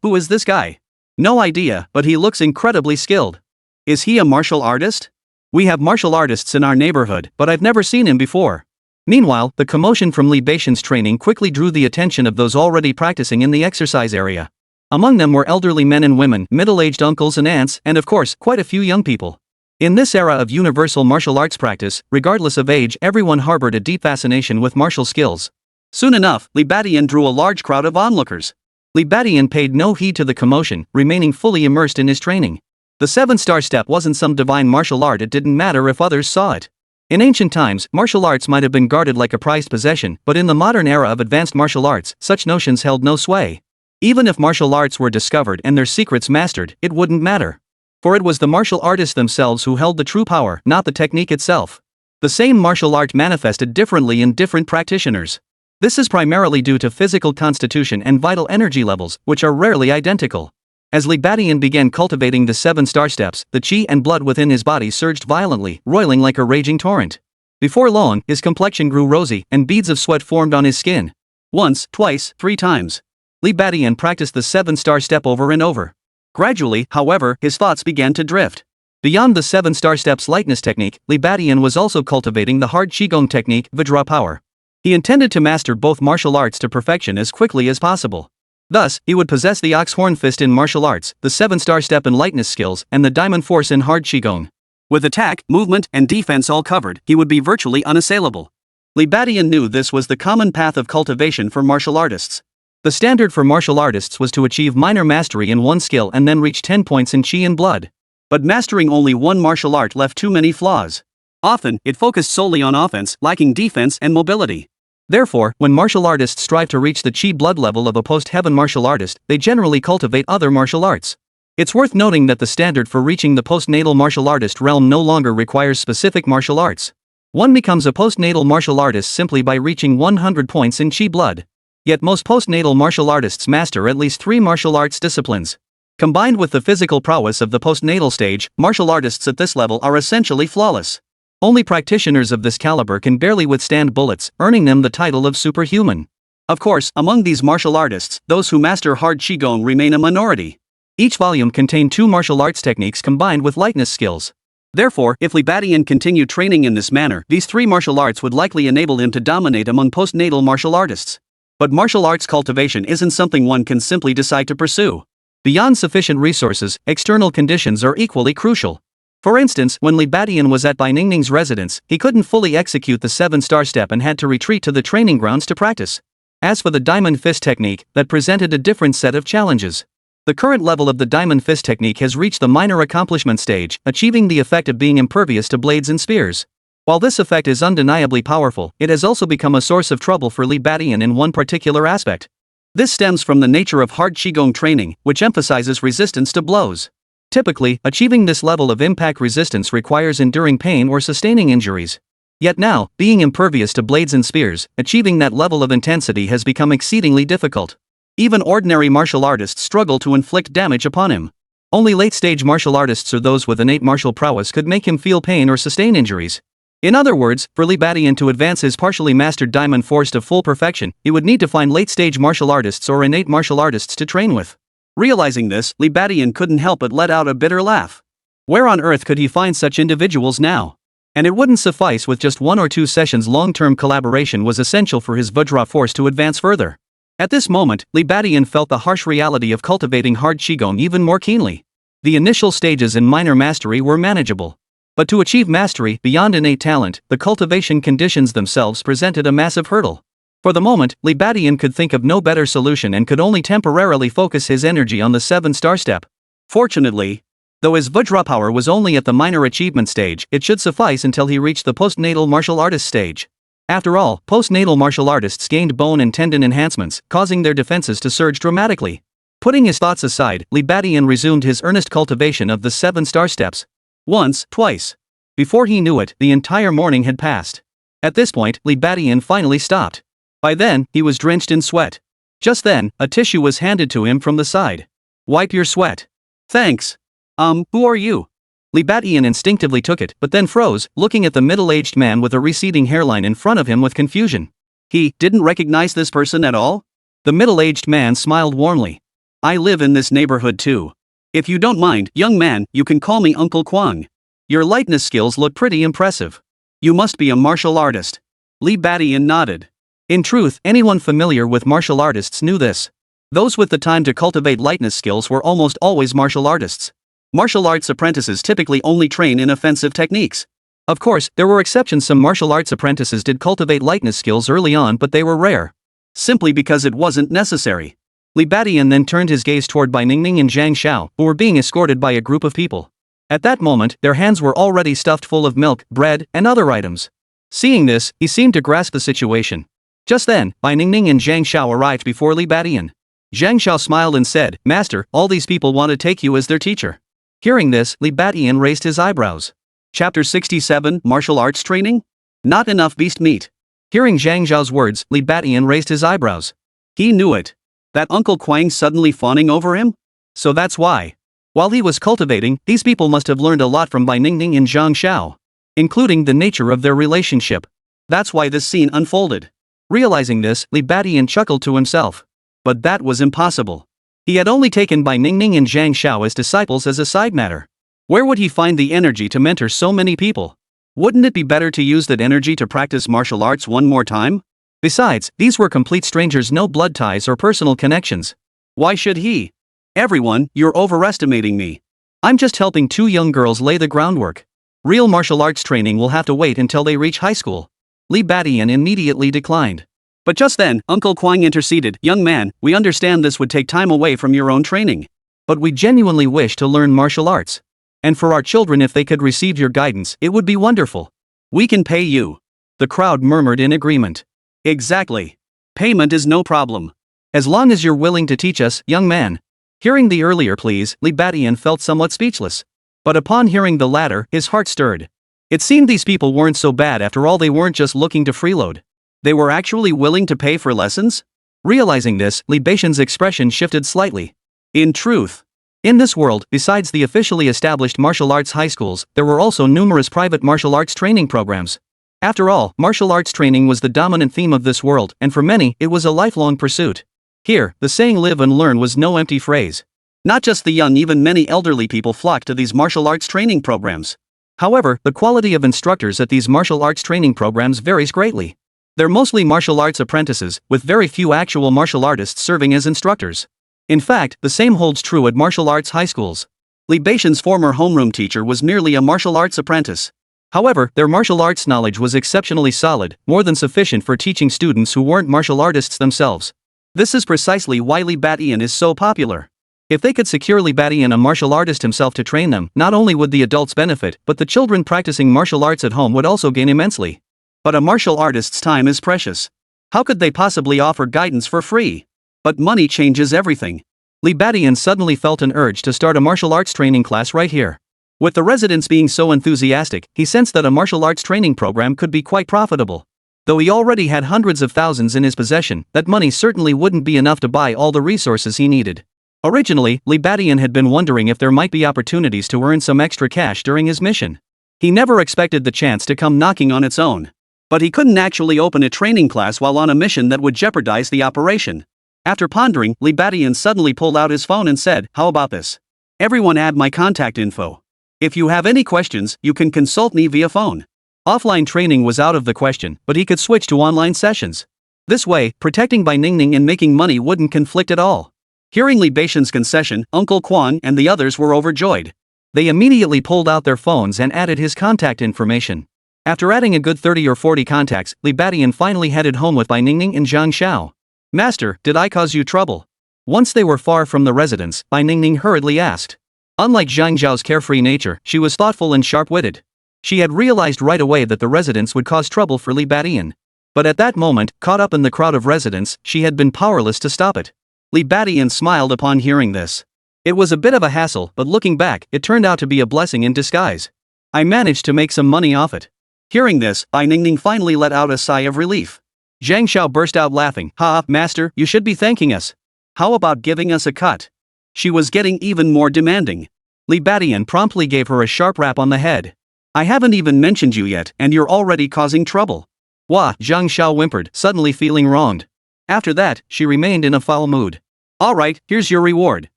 Who is this guy? No idea, but he looks incredibly skilled. Is he a martial artist? We have martial artists in our neighborhood, but I've never seen him before. Meanwhile, the commotion from Li Badian's training quickly drew the attention of those already practicing in the exercise area. Among them were elderly men and women, middle-aged uncles and aunts, and of course, quite a few young people. In this era of universal martial arts practice, regardless of age, everyone harbored a deep fascination with martial skills. Soon enough, Li Badian drew a large crowd of onlookers. Li Badian paid no heed to the commotion, remaining fully immersed in his training. The 7-star step wasn't some divine martial art, it didn't matter if others saw it. In ancient times, martial arts might have been guarded like a prized possession, but in the modern era of advanced martial arts, such notions held no sway. Even if martial arts were discovered and their secrets mastered, it wouldn't matter. For it was the martial artists themselves who held the true power, not the technique itself. The same martial art manifested differently in different practitioners. This is primarily due to physical constitution and vital energy levels, which are rarely identical. As Li Badian began cultivating the 7-star steps, the chi and blood within his body surged violently, roiling like a raging torrent. Before long, his complexion grew rosy, and beads of sweat formed on his skin. Once, twice, 3 times. Li Badian practiced the 7-star step over and over. Gradually, however, his thoughts began to drift. Beyond the 7-star step's lightness technique, Li Badian was also cultivating the hard qigong technique, Vajra power. He intended to master both martial arts to perfection as quickly as possible. Thus, he would possess the ox horn fist in martial arts, the 7-star step in lightness skills, and the diamond force in hard qigong. With attack, movement, and defense all covered, he would be virtually unassailable. Li Badian knew this was the common path of cultivation for martial artists. The standard for martial artists was to achieve minor mastery in one skill and then reach 10 points in chi and blood. But mastering only one martial art left too many flaws. Often, it focused solely on offense, lacking defense and mobility. Therefore, when martial artists strive to reach the chi blood level of a post-heaven martial artist, they generally cultivate other martial arts. It's worth noting that the standard for reaching the postnatal martial artist realm no longer requires specific martial arts. One becomes a postnatal martial artist simply by reaching 100 points in chi blood. Yet most postnatal martial artists master at least 3 martial arts disciplines. Combined with the physical prowess of the postnatal stage, martial artists at this level are essentially flawless. Only practitioners of this caliber can barely withstand bullets, earning them the title of superhuman. Of course, among these martial artists, those who master hard qigong remain a minority. Each volume contained 2 martial arts techniques combined with lightness skills. Therefore, if Li Badian continued training in this manner, these 3 martial arts would likely enable him to dominate among postnatal martial artists. But martial arts cultivation isn't something one can simply decide to pursue. Beyond sufficient resources, external conditions are equally crucial. For instance, when Li Badian was at Bai Ningning's residence, he couldn't fully execute the 7-star step and had to retreat to the training grounds to practice. As for the diamond fist technique, that presented a different set of challenges. The current level of the diamond fist technique has reached the minor accomplishment stage, achieving the effect of being impervious to blades and spears. While this effect is undeniably powerful, it has also become a source of trouble for Li Badian in one particular aspect. This stems from the nature of hard qigong training, which emphasizes resistance to blows. Typically, achieving this level of impact resistance requires enduring pain or sustaining injuries. Yet now, being impervious to blades and spears, achieving that level of intensity has become exceedingly difficult. Even ordinary martial artists struggle to inflict damage upon him. Only late-stage martial artists or those with innate martial prowess could make him feel pain or sustain injuries. In other words, for Li Badian to advance his partially mastered diamond force to full perfection, he would need to find late-stage martial artists or innate martial artists to train with. Realizing this, Li Badian couldn't help but let out a bitter laugh. Where on earth could he find such individuals now? And it wouldn't suffice with just 1 or 2 sessions. Long-term collaboration was essential for his Vajra force to advance further. At this moment, Li Badian felt the harsh reality of cultivating hard qigong even more keenly. The initial stages in minor mastery were manageable. But to achieve mastery beyond innate talent, the cultivation conditions themselves presented a massive hurdle. For the moment, Li Badian could think of no better solution and could only temporarily focus his energy on the 7-star step. Fortunately, though his Vajra power was only at the minor achievement stage, it should suffice until he reached the postnatal martial artist stage. After all, postnatal martial artists gained bone and tendon enhancements, causing their defenses to surge dramatically. Putting his thoughts aside, Li Badian resumed his earnest cultivation of the 7-star steps. Once, twice. Before he knew it, the entire morning had passed. At this point, Li Badian finally stopped. By then, he was drenched in sweat. Just then, a tissue was handed to him from the side. "Wipe your sweat." "Thanks. Who are you?" Li Badian instinctively took it, but then froze, looking at the middle-aged man with a receding hairline in front of him with confusion. He didn't recognize this person at all? The middle-aged man smiled warmly. "I live in this neighborhood too. If you don't mind, young man, you can call me Uncle Kwang. Your lightness skills look pretty impressive. You must be a martial artist." Li Badian nodded. In truth, anyone familiar with martial artists knew this. Those with the time to cultivate lightness skills were almost always martial artists. Martial arts apprentices typically only train in offensive techniques. Of course, there were exceptions. Some martial arts apprentices did cultivate lightness skills early on, but they were rare. Simply because it wasn't necessary. Li Badian then turned his gaze toward Bai Ningning and Zhang Xiao, who were being escorted by a group of people. At that moment, their hands were already stuffed full of milk, bread, and other items. Seeing this, he seemed to grasp the situation. Just then, Bai Ningning and Zhang Xiao arrived before Li Badian. Zhang Xiao smiled and said, "Master, all these people want to take you as their teacher." Hearing this, Li Badian raised his eyebrows. Chapter 67, Martial Arts Training? Not enough beast meat. Hearing Zhang Xiao's words, Li Badian raised his eyebrows. He knew it. That Uncle Kwang suddenly fawning over him? So that's why. While he was cultivating, these people must have learned a lot from Bai Ningning and Zhang Xiao, including the nature of their relationship. That's why this scene unfolded. Realizing this, Li Badian chuckled to himself. But that was impossible. He had only taken Bai Ningning and Zhang Xiao as disciples as a side matter. Where would he find the energy to mentor so many people? Wouldn't it be better to use that energy to practice martial arts one more time? Besides, these were complete strangers, no blood ties or personal connections. Why should he? "Everyone, you're overestimating me. I'm just helping 2 young girls lay the groundwork. Real martial arts training will have to wait until they reach high school." Li Badian immediately declined. But just then, Uncle Kwang interceded, "Young man, we understand this would take time away from your own training. But we genuinely wish to learn martial arts. And for our children, if they could receive your guidance, it would be wonderful. We can pay you." The crowd murmured in agreement. "Exactly. Payment is no problem. As long as you're willing to teach us, young man." Hearing the earlier pleas, Li Badian felt somewhat speechless. But upon hearing the latter, his heart stirred. It seemed these people weren't so bad after all. They weren't just looking to freeload. They were actually willing to pay for lessons? Realizing this, Li Badian's expression shifted slightly. In truth, in this world, besides the officially established martial arts high schools, there were also numerous private martial arts training programs. After all, martial arts training was the dominant theme of this world, and for many, it was a lifelong pursuit. Here, the saying "live and learn" was no empty phrase. Not just the young, even many elderly people flocked to these martial arts training programs. However, the quality of instructors at these martial arts training programs varies greatly. They're mostly martial arts apprentices, with very few actual martial artists serving as instructors. In fact, the same holds true at martial arts high schools. Li Badian's former homeroom teacher was merely a martial arts apprentice. However, their martial arts knowledge was exceptionally solid, more than sufficient for teaching students who weren't martial artists themselves. This is precisely why Li Badian is so popular. If they could secure Li Badian a martial artist himself to train them, not only would the adults benefit, but the children practicing martial arts at home would also gain immensely. But a martial artist's time is precious. How could they possibly offer guidance for free? But money changes everything. Li Badian suddenly felt an urge to start a martial arts training class right here. With the residents being so enthusiastic, he sensed that a martial arts training program could be quite profitable. Though he already had hundreds of thousands in his possession, that money certainly wouldn't be enough to buy all the resources he needed. Originally, Li Badian had been wondering if there might be opportunities to earn some extra cash during his mission. He never expected the chance to come knocking on its own. But he couldn't actually open a training class while on a mission that would jeopardize the operation. After pondering, Li Badian suddenly pulled out his phone and said, "How about this? Everyone add my contact info. If you have any questions, you can consult me via phone." Offline training was out of the question, but he could switch to online sessions. This way, protecting Bai Ningning and making money wouldn't conflict at all. Hearing Li Baishan's concession, Uncle Quan and the others were overjoyed. They immediately pulled out their phones and added his contact information. After adding a good 30 or 40 contacts, Li Badian finally headed home with Bai Ningning and Zhang Xiao. "Master, did I cause you trouble?" Once they were far from the residence, Bai Ningning hurriedly asked. Unlike Zhang Xiao's carefree nature, she was thoughtful and sharp-witted. She had realized right away that the residence would cause trouble for Li Badian. But at that moment, caught up in the crowd of residents, she had been powerless to stop it. Li Badian smiled upon hearing this. It was a bit of a hassle, but looking back, it turned out to be a blessing in disguise. I managed to make some money off it. Hearing this, Bai Ningning finally let out a sigh of relief. Zhang Xiao burst out laughing. "Ha, master, you should be thanking us. How about giving us a cut?" She was getting even more demanding. Li Badian promptly gave her a sharp rap on the head. "I haven't even mentioned you yet, and you're already causing trouble." "Wah," Zhang Xiao whimpered, suddenly feeling wronged. After that, she remained in a foul mood. "Alright, here's your reward.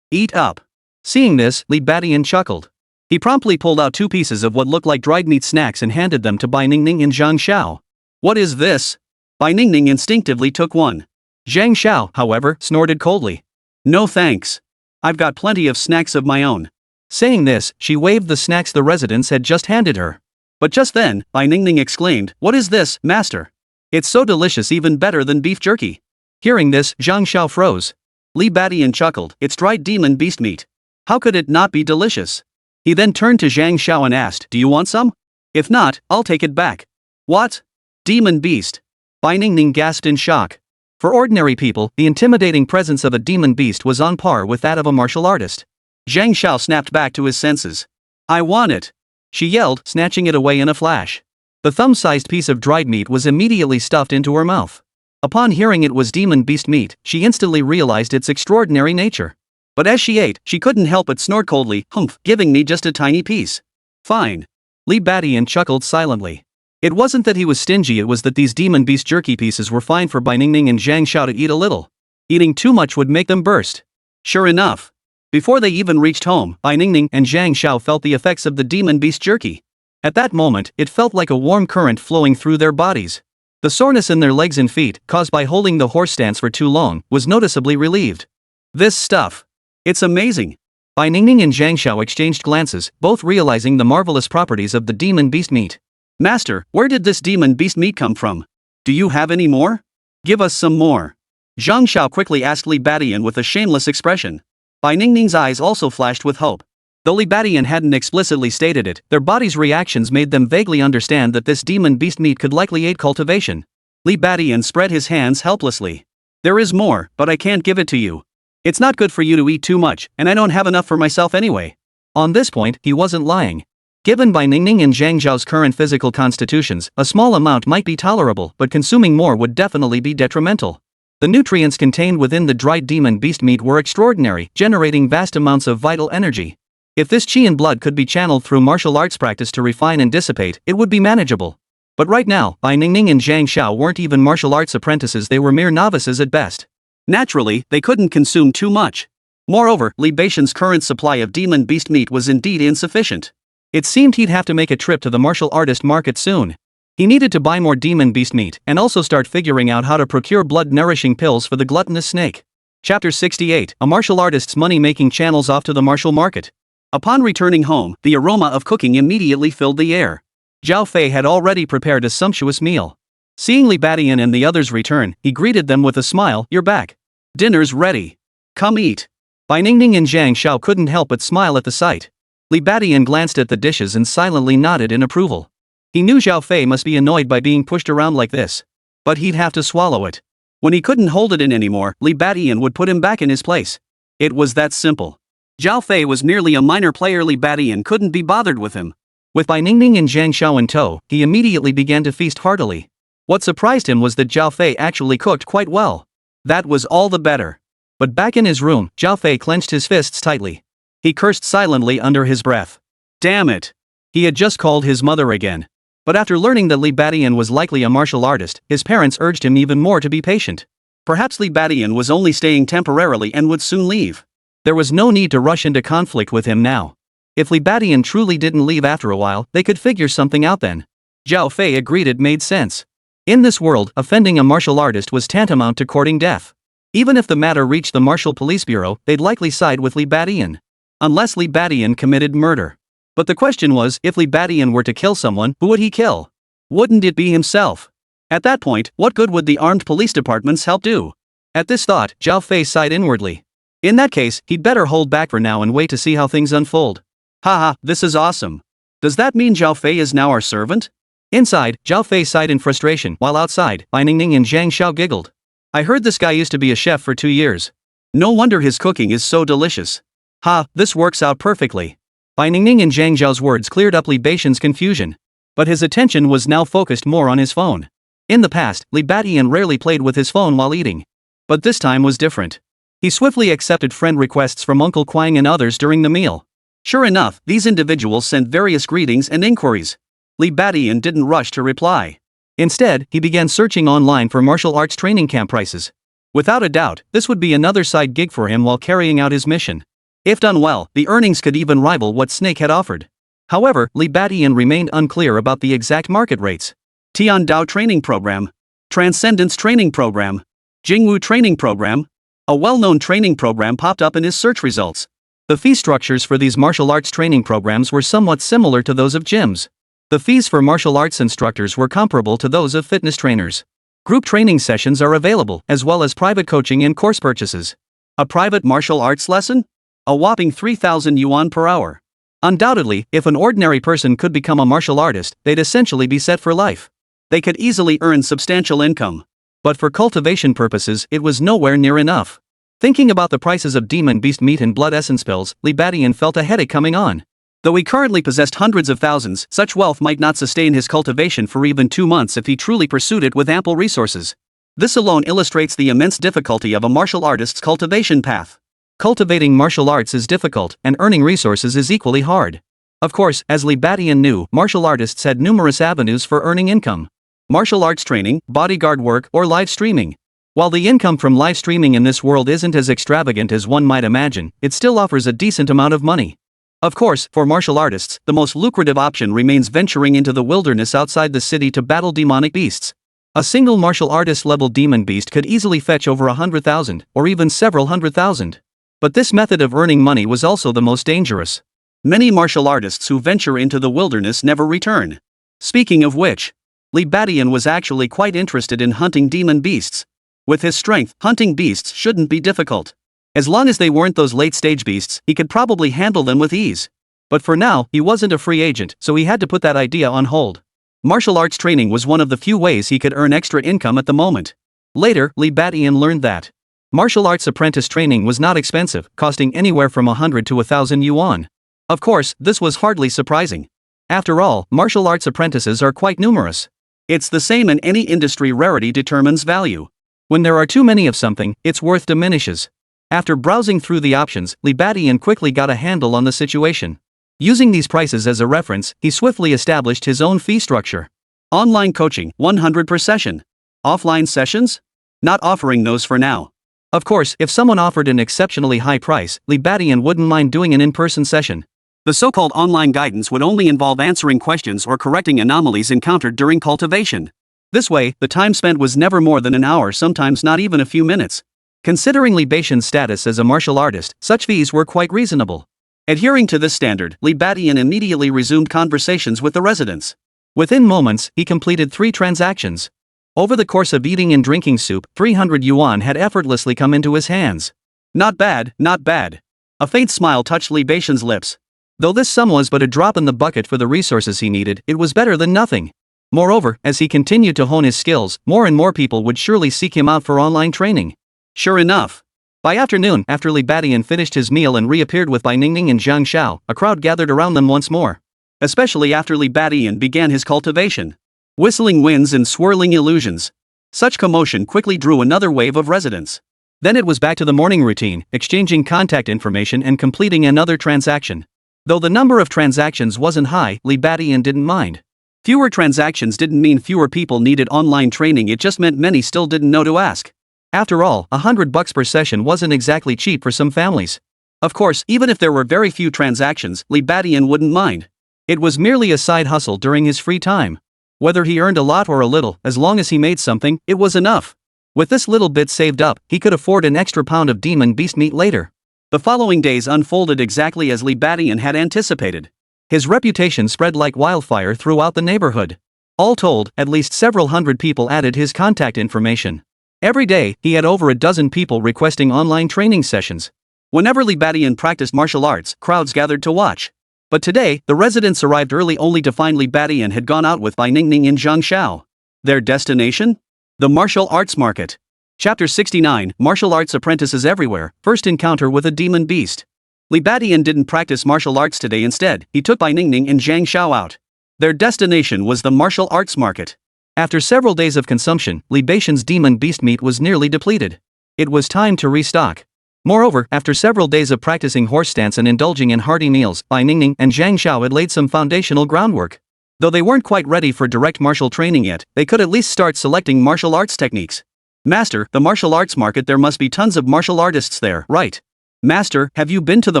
Eat up." Seeing this, Li Badian chuckled. He promptly pulled out 2 pieces of what looked like dried meat snacks and handed them to Bai Ningning and Zhang Xiao. "What is this?" Bai Ningning instinctively took one. Zhang Xiao, however, snorted coldly. "No thanks. I've got plenty of snacks of my own." Saying this, she waved the snacks the residents had just handed her. But just then, Bai Ningning exclaimed, "What is this, master? It's so delicious, even better than beef jerky." Hearing this, Zhang Xiao froze. Li Badian chuckled, "It's dried demon beast meat. How could it not be delicious?" He then turned to Zhang Xiao and asked, "Do you want some? If not, I'll take it back." "What? Demon beast?" Bai Ningning gasped in shock. For ordinary people, the intimidating presence of a demon beast was on par with that of a martial artist. Zhang Xiao snapped back to his senses. "I want it!" she yelled, snatching it away in a flash. The thumb-sized piece of dried meat was immediately stuffed into her mouth. Upon hearing it was demon beast meat, she instantly realized its extraordinary nature. But as she ate, she couldn't help but snort coldly, "Humph, giving me just a tiny piece. Fine." Li Badian chuckled silently. It wasn't that he was stingy, it was that these demon beast jerky pieces were fine for Bai Ningning and Zhang Xiao to eat a little. Eating too much would make them burst. Sure enough. Before they even reached home, Bai Ningning and Zhang Xiao felt the effects of the demon beast jerky. At that moment, it felt like a warm current flowing through their bodies. The soreness in their legs and feet, caused by holding the horse stance for too long, was noticeably relieved. "This stuff. It's amazing." Bai Ningning and Zhang Xiao exchanged glances, both realizing the marvelous properties of the demon beast meat. "Master, where did this demon beast meat come from? Do you have any more? Give us some more." Zhang Xiao quickly asked Li Badian with a shameless expression. Bai Ningning's eyes also flashed with hope. Though Li Badian hadn't explicitly stated it, their bodies' reactions made them vaguely understand that this demon beast meat could likely aid cultivation. Li Badian spread his hands helplessly. "There is more, but I can't give it to you. It's not good for you to eat too much, and I don't have enough for myself anyway." On this point, he wasn't lying. Given Bai Ningning and Zhang Xiao's current physical constitutions, a small amount might be tolerable, but consuming more would definitely be detrimental. The nutrients contained within the dried demon beast meat were extraordinary, generating vast amounts of vital energy. If this qi and blood could be channeled through martial arts practice to refine and dissipate, it would be manageable. But right now, Bai Ningning and Zhang Xiao weren't even martial arts apprentices, they were mere novices at best. Naturally, they couldn't consume too much. Moreover, Li Baishan's current supply of demon beast meat was indeed insufficient. It seemed he'd have to make a trip to the martial artist market soon. He needed to buy more demon beast meat, and also start figuring out how to procure blood-nourishing pills for the gluttonous snake. Chapter 68, A Martial Artist's Money-Making Channels Off to the Martial Market. Upon returning home, the aroma of cooking immediately filled the air. Zhao Fei had already prepared a sumptuous meal. Seeing Li Badian and the others return, he greeted them with a smile, "You're back. Dinner's ready. Come eat." Bai Ningning and Zhang Xiao couldn't help but smile at the sight. Li Badian glanced at the dishes and silently nodded in approval. He knew Zhao Fei must be annoyed by being pushed around like this. But he'd have to swallow it. When he couldn't hold it in anymore, Li Badian would put him back in his place. It was that simple. Zhao Fei was merely a minor player. Li Badian couldn't be bothered with him. With Bai Ningning and Zhang Xiao in tow, he immediately began to feast heartily. What surprised him was that Zhao Fei actually cooked quite well. That was all the better. But back in his room, Zhao Fei clenched his fists tightly. He cursed silently under his breath. Damn it. He had just called his mother again. But after learning that Li Badian was likely a martial artist, his parents urged him even more to be patient. Perhaps Li Badian was only staying temporarily and would soon leave. There was no need to rush into conflict with him now. If Li Badian truly didn't leave after a while, they could figure something out then. Zhao Fei agreed it made sense. In this world, offending a martial artist was tantamount to courting death. Even if the matter reached the Martial Police Bureau, they'd likely side with Li Badian. Unless Li Badian committed murder. But the question was, if Li Badian were to kill someone, who would he kill? Wouldn't it be himself? At that point, what good would the armed police department's help do? At this thought, Zhao Fei sighed inwardly. In that case, he'd better hold back for now and wait to see how things unfold. Haha, this is awesome. Does that mean Zhao Fei is now our servant? Inside, Zhao Fei sighed in frustration, while outside, Bai Ningning and Zhang Xiao giggled. I heard this guy used to be a chef for 2 years. No wonder his cooking is so delicious. Ha, this works out perfectly. Bai Ningning and Zhang Xiao's words cleared up Li Badian's confusion. But his attention was now focused more on his phone. In the past, Li Badian rarely played with his phone while eating. But this time was different. He swiftly accepted friend requests from Uncle Quang and others during the meal. Sure enough, these individuals sent various greetings and inquiries. Li Badian didn't rush to reply. Instead, he began searching online for martial arts training camp prices. Without a doubt, this would be another side gig for him while carrying out his mission. If done well, the earnings could even rival what Snake had offered. However, Li Badian remained unclear about the exact market rates. Tian Dao Training Program, Transcendence Training Program, Jingwu Training Program. A well-known training program popped up in his search results. The fee structures for these martial arts training programs were somewhat similar to those of gyms. The fees for martial arts instructors were comparable to those of fitness trainers. Group training sessions are available, as well as private coaching and course purchases. A private martial arts lesson? A whopping 3,000 yuan per hour. Undoubtedly, if an ordinary person could become a martial artist, they'd essentially be set for life. They could easily earn substantial income. But for cultivation purposes, it was nowhere near enough. Thinking about the prices of demon beast meat and blood essence pills, Li Badian felt a headache coming on. Though he currently possessed hundreds of thousands, such wealth might not sustain his cultivation for even 2 months if he truly pursued it with ample resources. This alone illustrates the immense difficulty of a martial artist's cultivation path. Cultivating martial arts is difficult, and earning resources is equally hard. Of course, as Li Badian knew, martial artists had numerous avenues for earning income. Martial arts training, bodyguard work, or live streaming. While the income from live streaming in this world isn't as extravagant as one might imagine, it still offers a decent amount of money. Of course, for martial artists, the most lucrative option remains venturing into the wilderness outside the city to battle demonic beasts. A single martial artist-level demon beast could easily fetch over 100,000, or even several 100,000. But this method of earning money was also the most dangerous. Many martial artists who venture into the wilderness never return. Speaking of which, Li Badian was actually quite interested in hunting demon beasts. With his strength, hunting beasts shouldn't be difficult. As long as they weren't those late-stage beasts, he could probably handle them with ease. But for now, he wasn't a free agent, so he had to put that idea on hold. Martial arts training was one of the few ways he could earn extra income at the moment. Later, Li Badian learned that martial arts apprentice training was not expensive, costing anywhere from 100 to 1,000 yuan. Of course, this was hardly surprising. After all, martial arts apprentices are quite numerous. It's the same in any industry. Rarity determines value. When there are too many of something, its worth diminishes. After browsing through the options, Li Badian quickly got a handle on the situation. Using these prices as a reference, he swiftly established his own fee structure. Online coaching, 100 per session. Offline sessions? Not offering those for now. Of course, if someone offered an exceptionally high price, Li Badian wouldn't mind doing an in-person session. The so-called online guidance would only involve answering questions or correcting anomalies encountered during cultivation. This way, the time spent was never more than an hour, sometimes not even a few minutes. Considering Li Badian's status as a martial artist, such fees were quite reasonable. Adhering to this standard, Li Badian immediately resumed conversations with the residents. Within moments, he completed 3 transactions. Over the course of eating and drinking soup, 300 yuan had effortlessly come into his hands. Not bad, not bad. A faint smile touched Li Badian's lips. Though this sum was but a drop in the bucket for the resources he needed, it was better than nothing. Moreover, as he continued to hone his skills, more and more people would surely seek him out for online training. Sure enough. By afternoon, after Li Badian finished his meal and reappeared with Bai Ningning and Zhang Xiao, a crowd gathered around them once more. Especially after Li Badian began his cultivation. Whistling winds and swirling illusions. Such commotion quickly drew another wave of residents. Then it was back to the morning routine, exchanging contact information and completing another transaction. Though the number of transactions wasn't high, Li Badian didn't mind. Fewer transactions didn't mean fewer people needed online training, it just meant many still didn't know to ask. After all, $100 per session wasn't exactly cheap for some families. Of course, even if there were very few transactions, Li Badian wouldn't mind. It was merely a side hustle during his free time. Whether he earned a lot or a little, as long as he made something, it was enough. With this little bit saved up, he could afford an extra pound of demon beast meat later. The following days unfolded exactly as Li Badian had anticipated. His reputation spread like wildfire throughout the neighborhood. All told, at least several hundred people added his contact information. Every day, he had over a dozen people requesting online training sessions. Whenever Li Badian practiced martial arts, crowds gathered to watch. But today, the residents arrived early only to find Li Badian had gone out with Bai Ningning in Zhangshao. Their destination? The Martial Arts Market. Chapter 69, Martial Arts Apprentices Everywhere, First Encounter with a Demon Beast. Li Badian didn't practice martial arts today. Instead, he took Bai Ningning and Zhang Xiao out. Their destination was the Martial Arts Market. After several days of consumption, Li Badian's demon beast meat was nearly depleted. It was time to restock. Moreover, after several days of practicing horse stance and indulging in hearty meals, Bai Ningning and Zhang Xiao had laid some foundational groundwork. Though they weren't quite ready for direct martial training yet, they could at least start selecting martial arts techniques. Master, the martial arts market, there must be tons of martial artists there, right? Master, have you been to the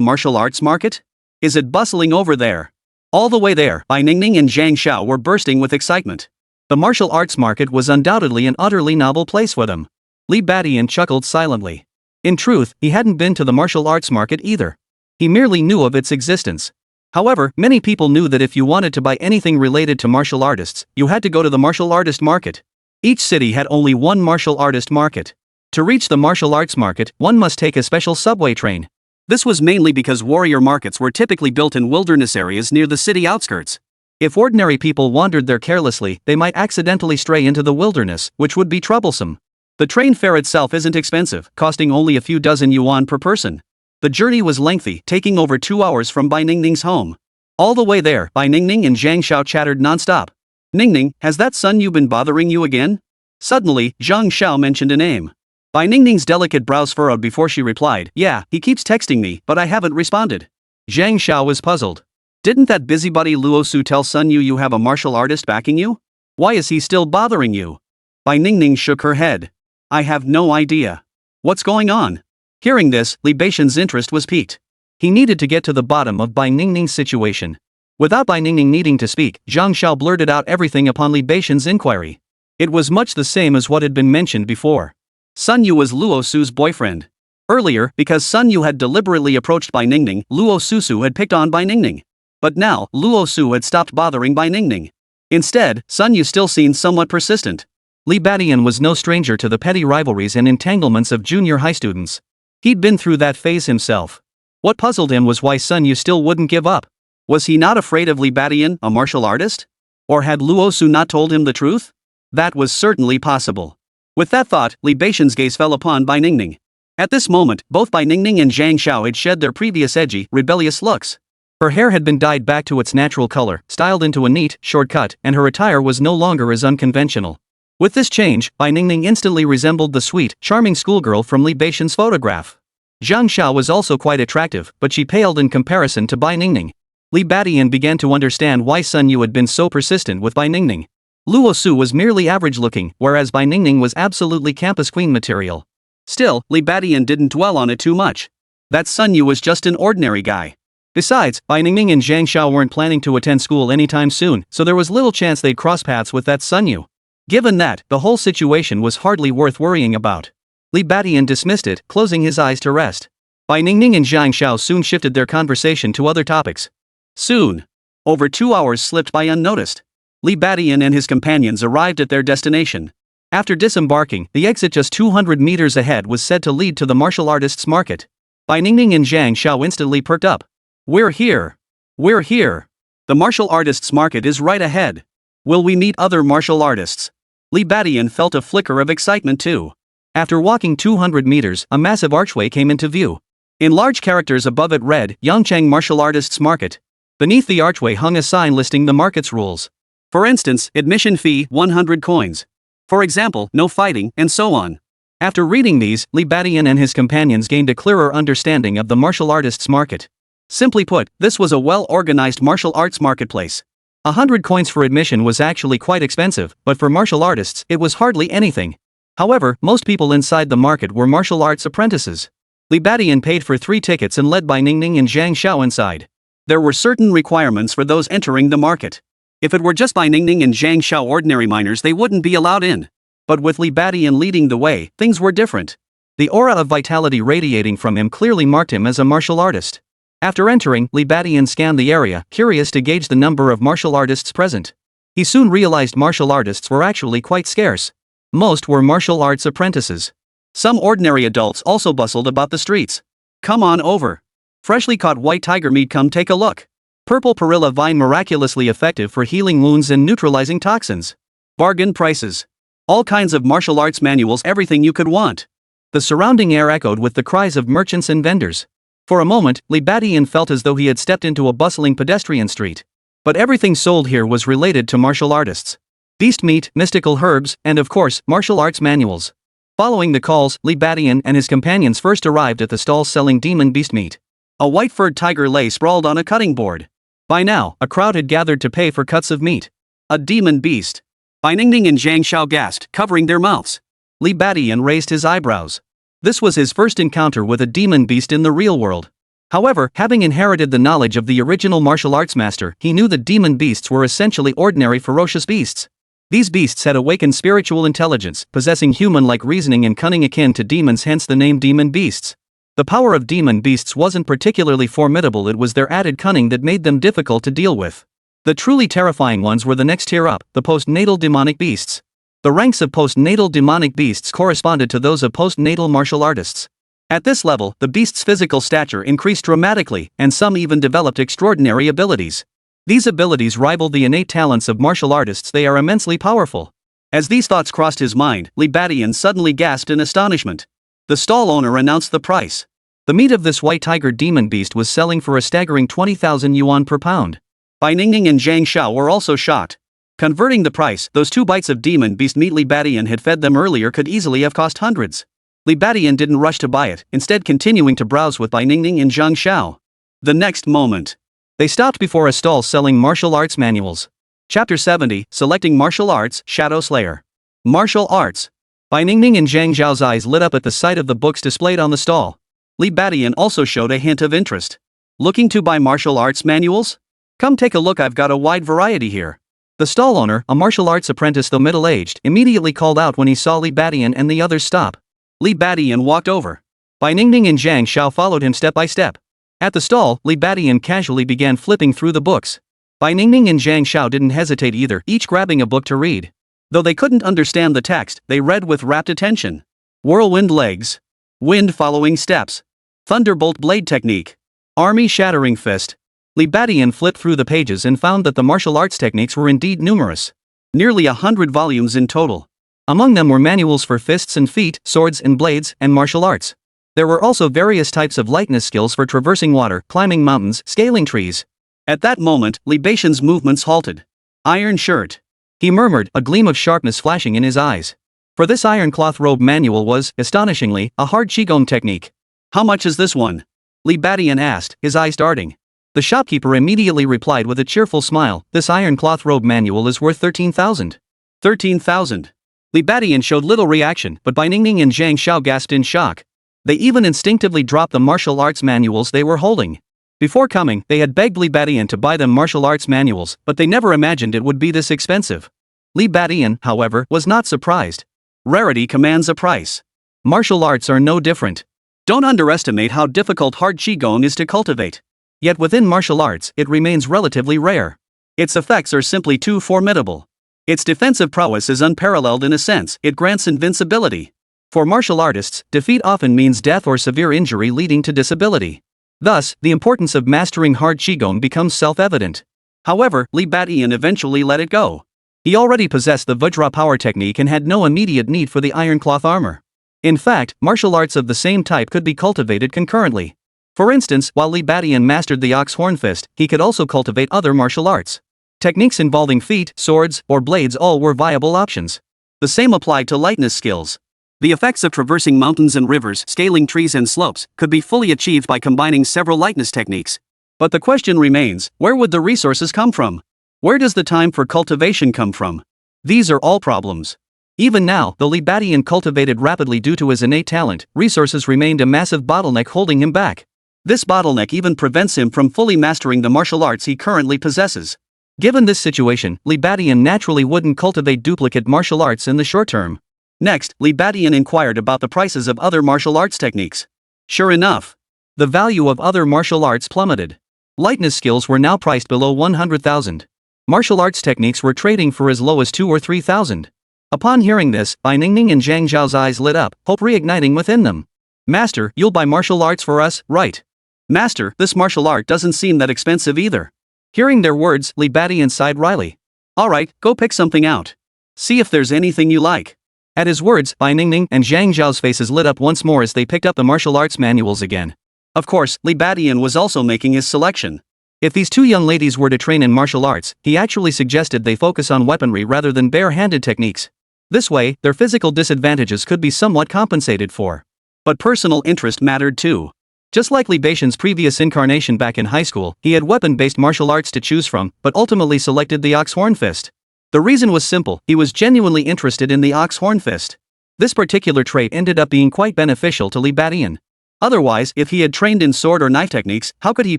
martial arts market? Is it bustling over there? All the way there, Bai Ningning and Zhang Xiao were bursting with excitement. The martial arts market was undoubtedly an utterly novel place for them. Li Badian chuckled silently. In truth, he hadn't been to the martial arts market either. He merely knew of its existence. However, many people knew that if you wanted to buy anything related to martial artists, you had to go to the martial artist market. Each city had only one martial artist market. To reach the martial arts market, one must take a special subway train. This was mainly because warrior markets were typically built in wilderness areas near the city outskirts. If ordinary people wandered there carelessly, they might accidentally stray into the wilderness, which would be troublesome. The train fare itself isn't expensive, costing only a few dozen yuan per person. The journey was lengthy, taking over 2 hours from Bai Ningning's home. All the way there, Bai Ningning and Zhang Xiao chattered non-stop. Ningning, has that son you been bothering you again? Suddenly, Zhang Xiao mentioned a name. Bai Ningning's delicate brows furrowed before she replied, yeah, he keeps texting me, but I haven't responded. Zhang Xiao was puzzled. Didn't that busybody Luo Su tell Sun Yu you have a martial artist backing you? Why is he still bothering you? Bai Ningning shook her head. I have no idea. What's going on? Hearing this, Li Badian's interest was piqued. He needed to get to the bottom of Bai Ningning's situation. Without Bai Ningning needing to speak, Zhang Xiao blurted out everything upon Li Badian's inquiry. It was much the same as what had been mentioned before. Sun Yu was Luo Su's boyfriend. Earlier, because Sun Yu had deliberately approached Bai Ningning, Luo Susu had picked on Bai Ningning. But now, Luo Su had stopped bothering Bai Ningning. Instead, Sun Yu still seemed somewhat persistent. Li Badian was no stranger to the petty rivalries and entanglements of junior high students. He'd been through that phase himself. What puzzled him was why Sun Yu still wouldn't give up. Was he not afraid of Li Badian, a martial artist? Or had Luo Su not told him the truth? That was certainly possible. With that thought, Li Badian's gaze fell upon Bai Ningning. At this moment, both Bai Ningning and Zhang Xiao had shed their previous edgy, rebellious looks. Her hair had been dyed back to its natural color, styled into a neat, short cut, and her attire was no longer as unconventional. With this change, Bai Ningning instantly resembled the sweet, charming schoolgirl from Li Badian's photograph. Zhang Xiao was also quite attractive, but she paled in comparison to Bai Ningning. Li Badian began to understand why Sun Yu had been so persistent with Bai Ningning. Luo Su was merely average-looking, whereas Bai Ningning was absolutely campus queen material. Still, Li Badian didn't dwell on it too much. That Sun Yu was just an ordinary guy. Besides, Bai Ningning and Zhang Xiao weren't planning to attend school anytime soon, so there was little chance they'd cross paths with that Sun Yu. Given that, the whole situation was hardly worth worrying about. Li Badian dismissed it, closing his eyes to rest. Bai Ningning and Zhang Xiao soon shifted their conversation to other topics. Soon. Over 2 hours slipped by unnoticed. Li Badian and his companions arrived at their destination. After disembarking, the exit just 200 meters ahead was said to lead to the martial artists' market. Bai Ningning and Zhang Xiao instantly perked up. We're here. We're here. The martial artists' market is right ahead. Will we meet other martial artists? Li Badian felt a flicker of excitement too. After walking 200 meters, a massive archway came into view. In large characters above it read, Yangchang Martial Artists Market. Beneath the archway hung a sign listing the market's rules. For instance, admission fee, 100 coins. For example, no fighting, and so on. After reading these, Li Badian and his companions gained a clearer understanding of the martial artists' market. Simply put, this was a well-organized martial arts marketplace. 100 coins for admission was actually quite expensive, but for martial artists, it was hardly anything. However, most people inside the market were martial arts apprentices. Li Badian paid for 3 tickets and led Bai Ningning and Zhang Xiao inside. There were certain requirements for those entering the market. If it were just by Ningning and Zhang Xiao ordinary miners they wouldn't be allowed in. But with Li Badian leading the way, things were different. The aura of vitality radiating from him clearly marked him as a martial artist. After entering, Li Badian scanned the area, curious to gauge the number of martial artists present. He soon realized martial artists were actually quite scarce. Most were martial arts apprentices. Some ordinary adults also bustled about the streets. Come on over. Freshly caught white tiger meat, come take a look. Purple perilla vine miraculously effective for healing wounds and neutralizing toxins. Bargain prices. All kinds of martial arts manuals, everything you could want. The surrounding air echoed with the cries of merchants and vendors. For a moment, Li Badian felt as though he had stepped into a bustling pedestrian street. But everything sold here was related to martial artists. Beast meat, mystical herbs, and of course, martial arts manuals. Following the calls, Li Badian and his companions first arrived at the stalls selling demon beast meat. A white-furred tiger lay sprawled on a cutting board. By now, a crowd had gathered to pay for cuts of meat. A demon beast. Bai Ningning and Zhang Xiao gasped, covering their mouths. Li Badian raised his eyebrows. This was his first encounter with a demon beast in the real world. However, having inherited the knowledge of the original martial arts master, he knew that demon beasts were essentially ordinary ferocious beasts. These beasts had awakened spiritual intelligence, possessing human-like reasoning and cunning akin to demons, hence the name demon beasts. The power of demon beasts wasn't particularly formidable, it was their added cunning that made them difficult to deal with. The truly terrifying ones were the next tier up, the postnatal demonic beasts. The ranks of postnatal demonic beasts corresponded to those of postnatal martial artists. At this level, the beast's physical stature increased dramatically, and some even developed extraordinary abilities. These abilities rivaled the innate talents of martial artists, they are immensely powerful. As these thoughts crossed his mind, Li Badian suddenly gasped in astonishment. The stall owner announced the price. The meat of this white tiger demon beast was selling for a staggering 20,000 yuan per pound. Bai Ningning and Zhang Xiao were also shocked. Converting the price, those 2 bites of demon beast meat Li Badian had fed them earlier could easily have cost hundreds. Li Badian didn't rush to buy it, instead continuing to browse with Bai Ningning and Zhang Xiao. The next moment, they stopped before a stall selling martial arts manuals. Chapter 70, Selecting Martial Arts, Shadow Slayer. Martial Arts. Bai Ningning and Zhang Xiao's eyes lit up at the sight of the books displayed on the stall. Li Badian also showed a hint of interest. Looking to buy martial arts manuals? Come take a look, I've got a wide variety here. The stall owner, a martial arts apprentice though middle-aged, immediately called out when he saw Li Badian and the others stop. Li Badian walked over. Bai Ningning and Zhang Xiao followed him step by step. At the stall, Li Badian casually began flipping through the books. Bai Ningning and Zhang Xiao didn't hesitate either, each grabbing a book to read. Though they couldn't understand the text, they read with rapt attention. Whirlwind legs. Wind following steps. Thunderbolt blade technique. Army shattering fist. Li Badian flipped through the pages and found that the martial arts techniques were indeed numerous. Nearly 100 volumes in total. Among them were manuals for fists and feet, swords and blades, and martial arts. There were also various types of lightness skills for traversing water, climbing mountains, scaling trees. At that moment, Li Badian's movements halted. Iron shirt. He murmured, a gleam of sharpness flashing in his eyes. For this iron cloth robe manual was, astonishingly, a hard qigong technique. How much is this one? Li Badian asked, his eyes darting. The shopkeeper immediately replied with a cheerful smile, this iron cloth robe manual is worth 13,000. 13,000. Li Badian showed little reaction, but Bai Ningning and Zhang Xiao gasped in shock. They even instinctively dropped the martial arts manuals they were holding. Before coming, they had begged Li Badian to buy them martial arts manuals, but they never imagined it would be this expensive. Li Badian, however, was not surprised. Rarity commands a price. Martial arts are no different. Don't underestimate how difficult hard qigong is to cultivate. Yet within martial arts, it remains relatively rare. Its effects are simply too formidable. Its defensive prowess is unparalleled in a sense, it grants invincibility. For martial artists, defeat often means death or severe injury leading to disability. Thus, the importance of mastering hard qigong becomes self-evident. However, Li Badian eventually let it go. He already possessed the Vajra power technique and had no immediate need for the iron cloth armor. In fact, martial arts of the same type could be cultivated concurrently. For instance, while Li Badian mastered the ox horn fist, he could also cultivate other martial arts. Techniques involving feet, swords, or blades all were viable options. The same applied to lightness skills. The effects of traversing mountains and rivers, scaling trees and slopes, could be fully achieved by combining several lightness techniques. But the question remains, where would the resources come from? Where does the time for cultivation come from? These are all problems. Even now, though Li Badian cultivated rapidly due to his innate talent, resources remained a massive bottleneck holding him back. This bottleneck even prevents him from fully mastering the martial arts he currently possesses. Given this situation, Li Badian naturally wouldn't cultivate duplicate martial arts in the short term. Next, Li Badian inquired about the prices of other martial arts techniques. Sure enough, the value of other martial arts plummeted. Lightness skills were now priced below 100,000. Martial arts techniques were trading for as low as 2 or 3,000. Upon hearing this, Bai Ningning and Zhang Zhao's eyes lit up, hope reigniting within them. Master, you'll buy martial arts for us, right? Master, this martial art doesn't seem that expensive either. Hearing their words, Li Badian sighed wryly. Alright, go pick something out. See if there's anything you like. At his words, Bai Ningning and Zhang Zhao's faces lit up once more as they picked up the martial arts manuals again. Of course, Li Badian was also making his selection. If these two young ladies were to train in martial arts, he actually suggested they focus on weaponry rather than bare-handed techniques. This way, their physical disadvantages could be somewhat compensated for. But personal interest mattered too. Just like Li Beixian's previous incarnation back in high school, he had weapon-based martial arts to choose from, but ultimately selected the Ox Horn Fist. The reason was simple, he was genuinely interested in the Ox Horn Fist. This particular trait ended up being quite beneficial to Li Badian. Otherwise, if he had trained in sword or knife techniques, how could he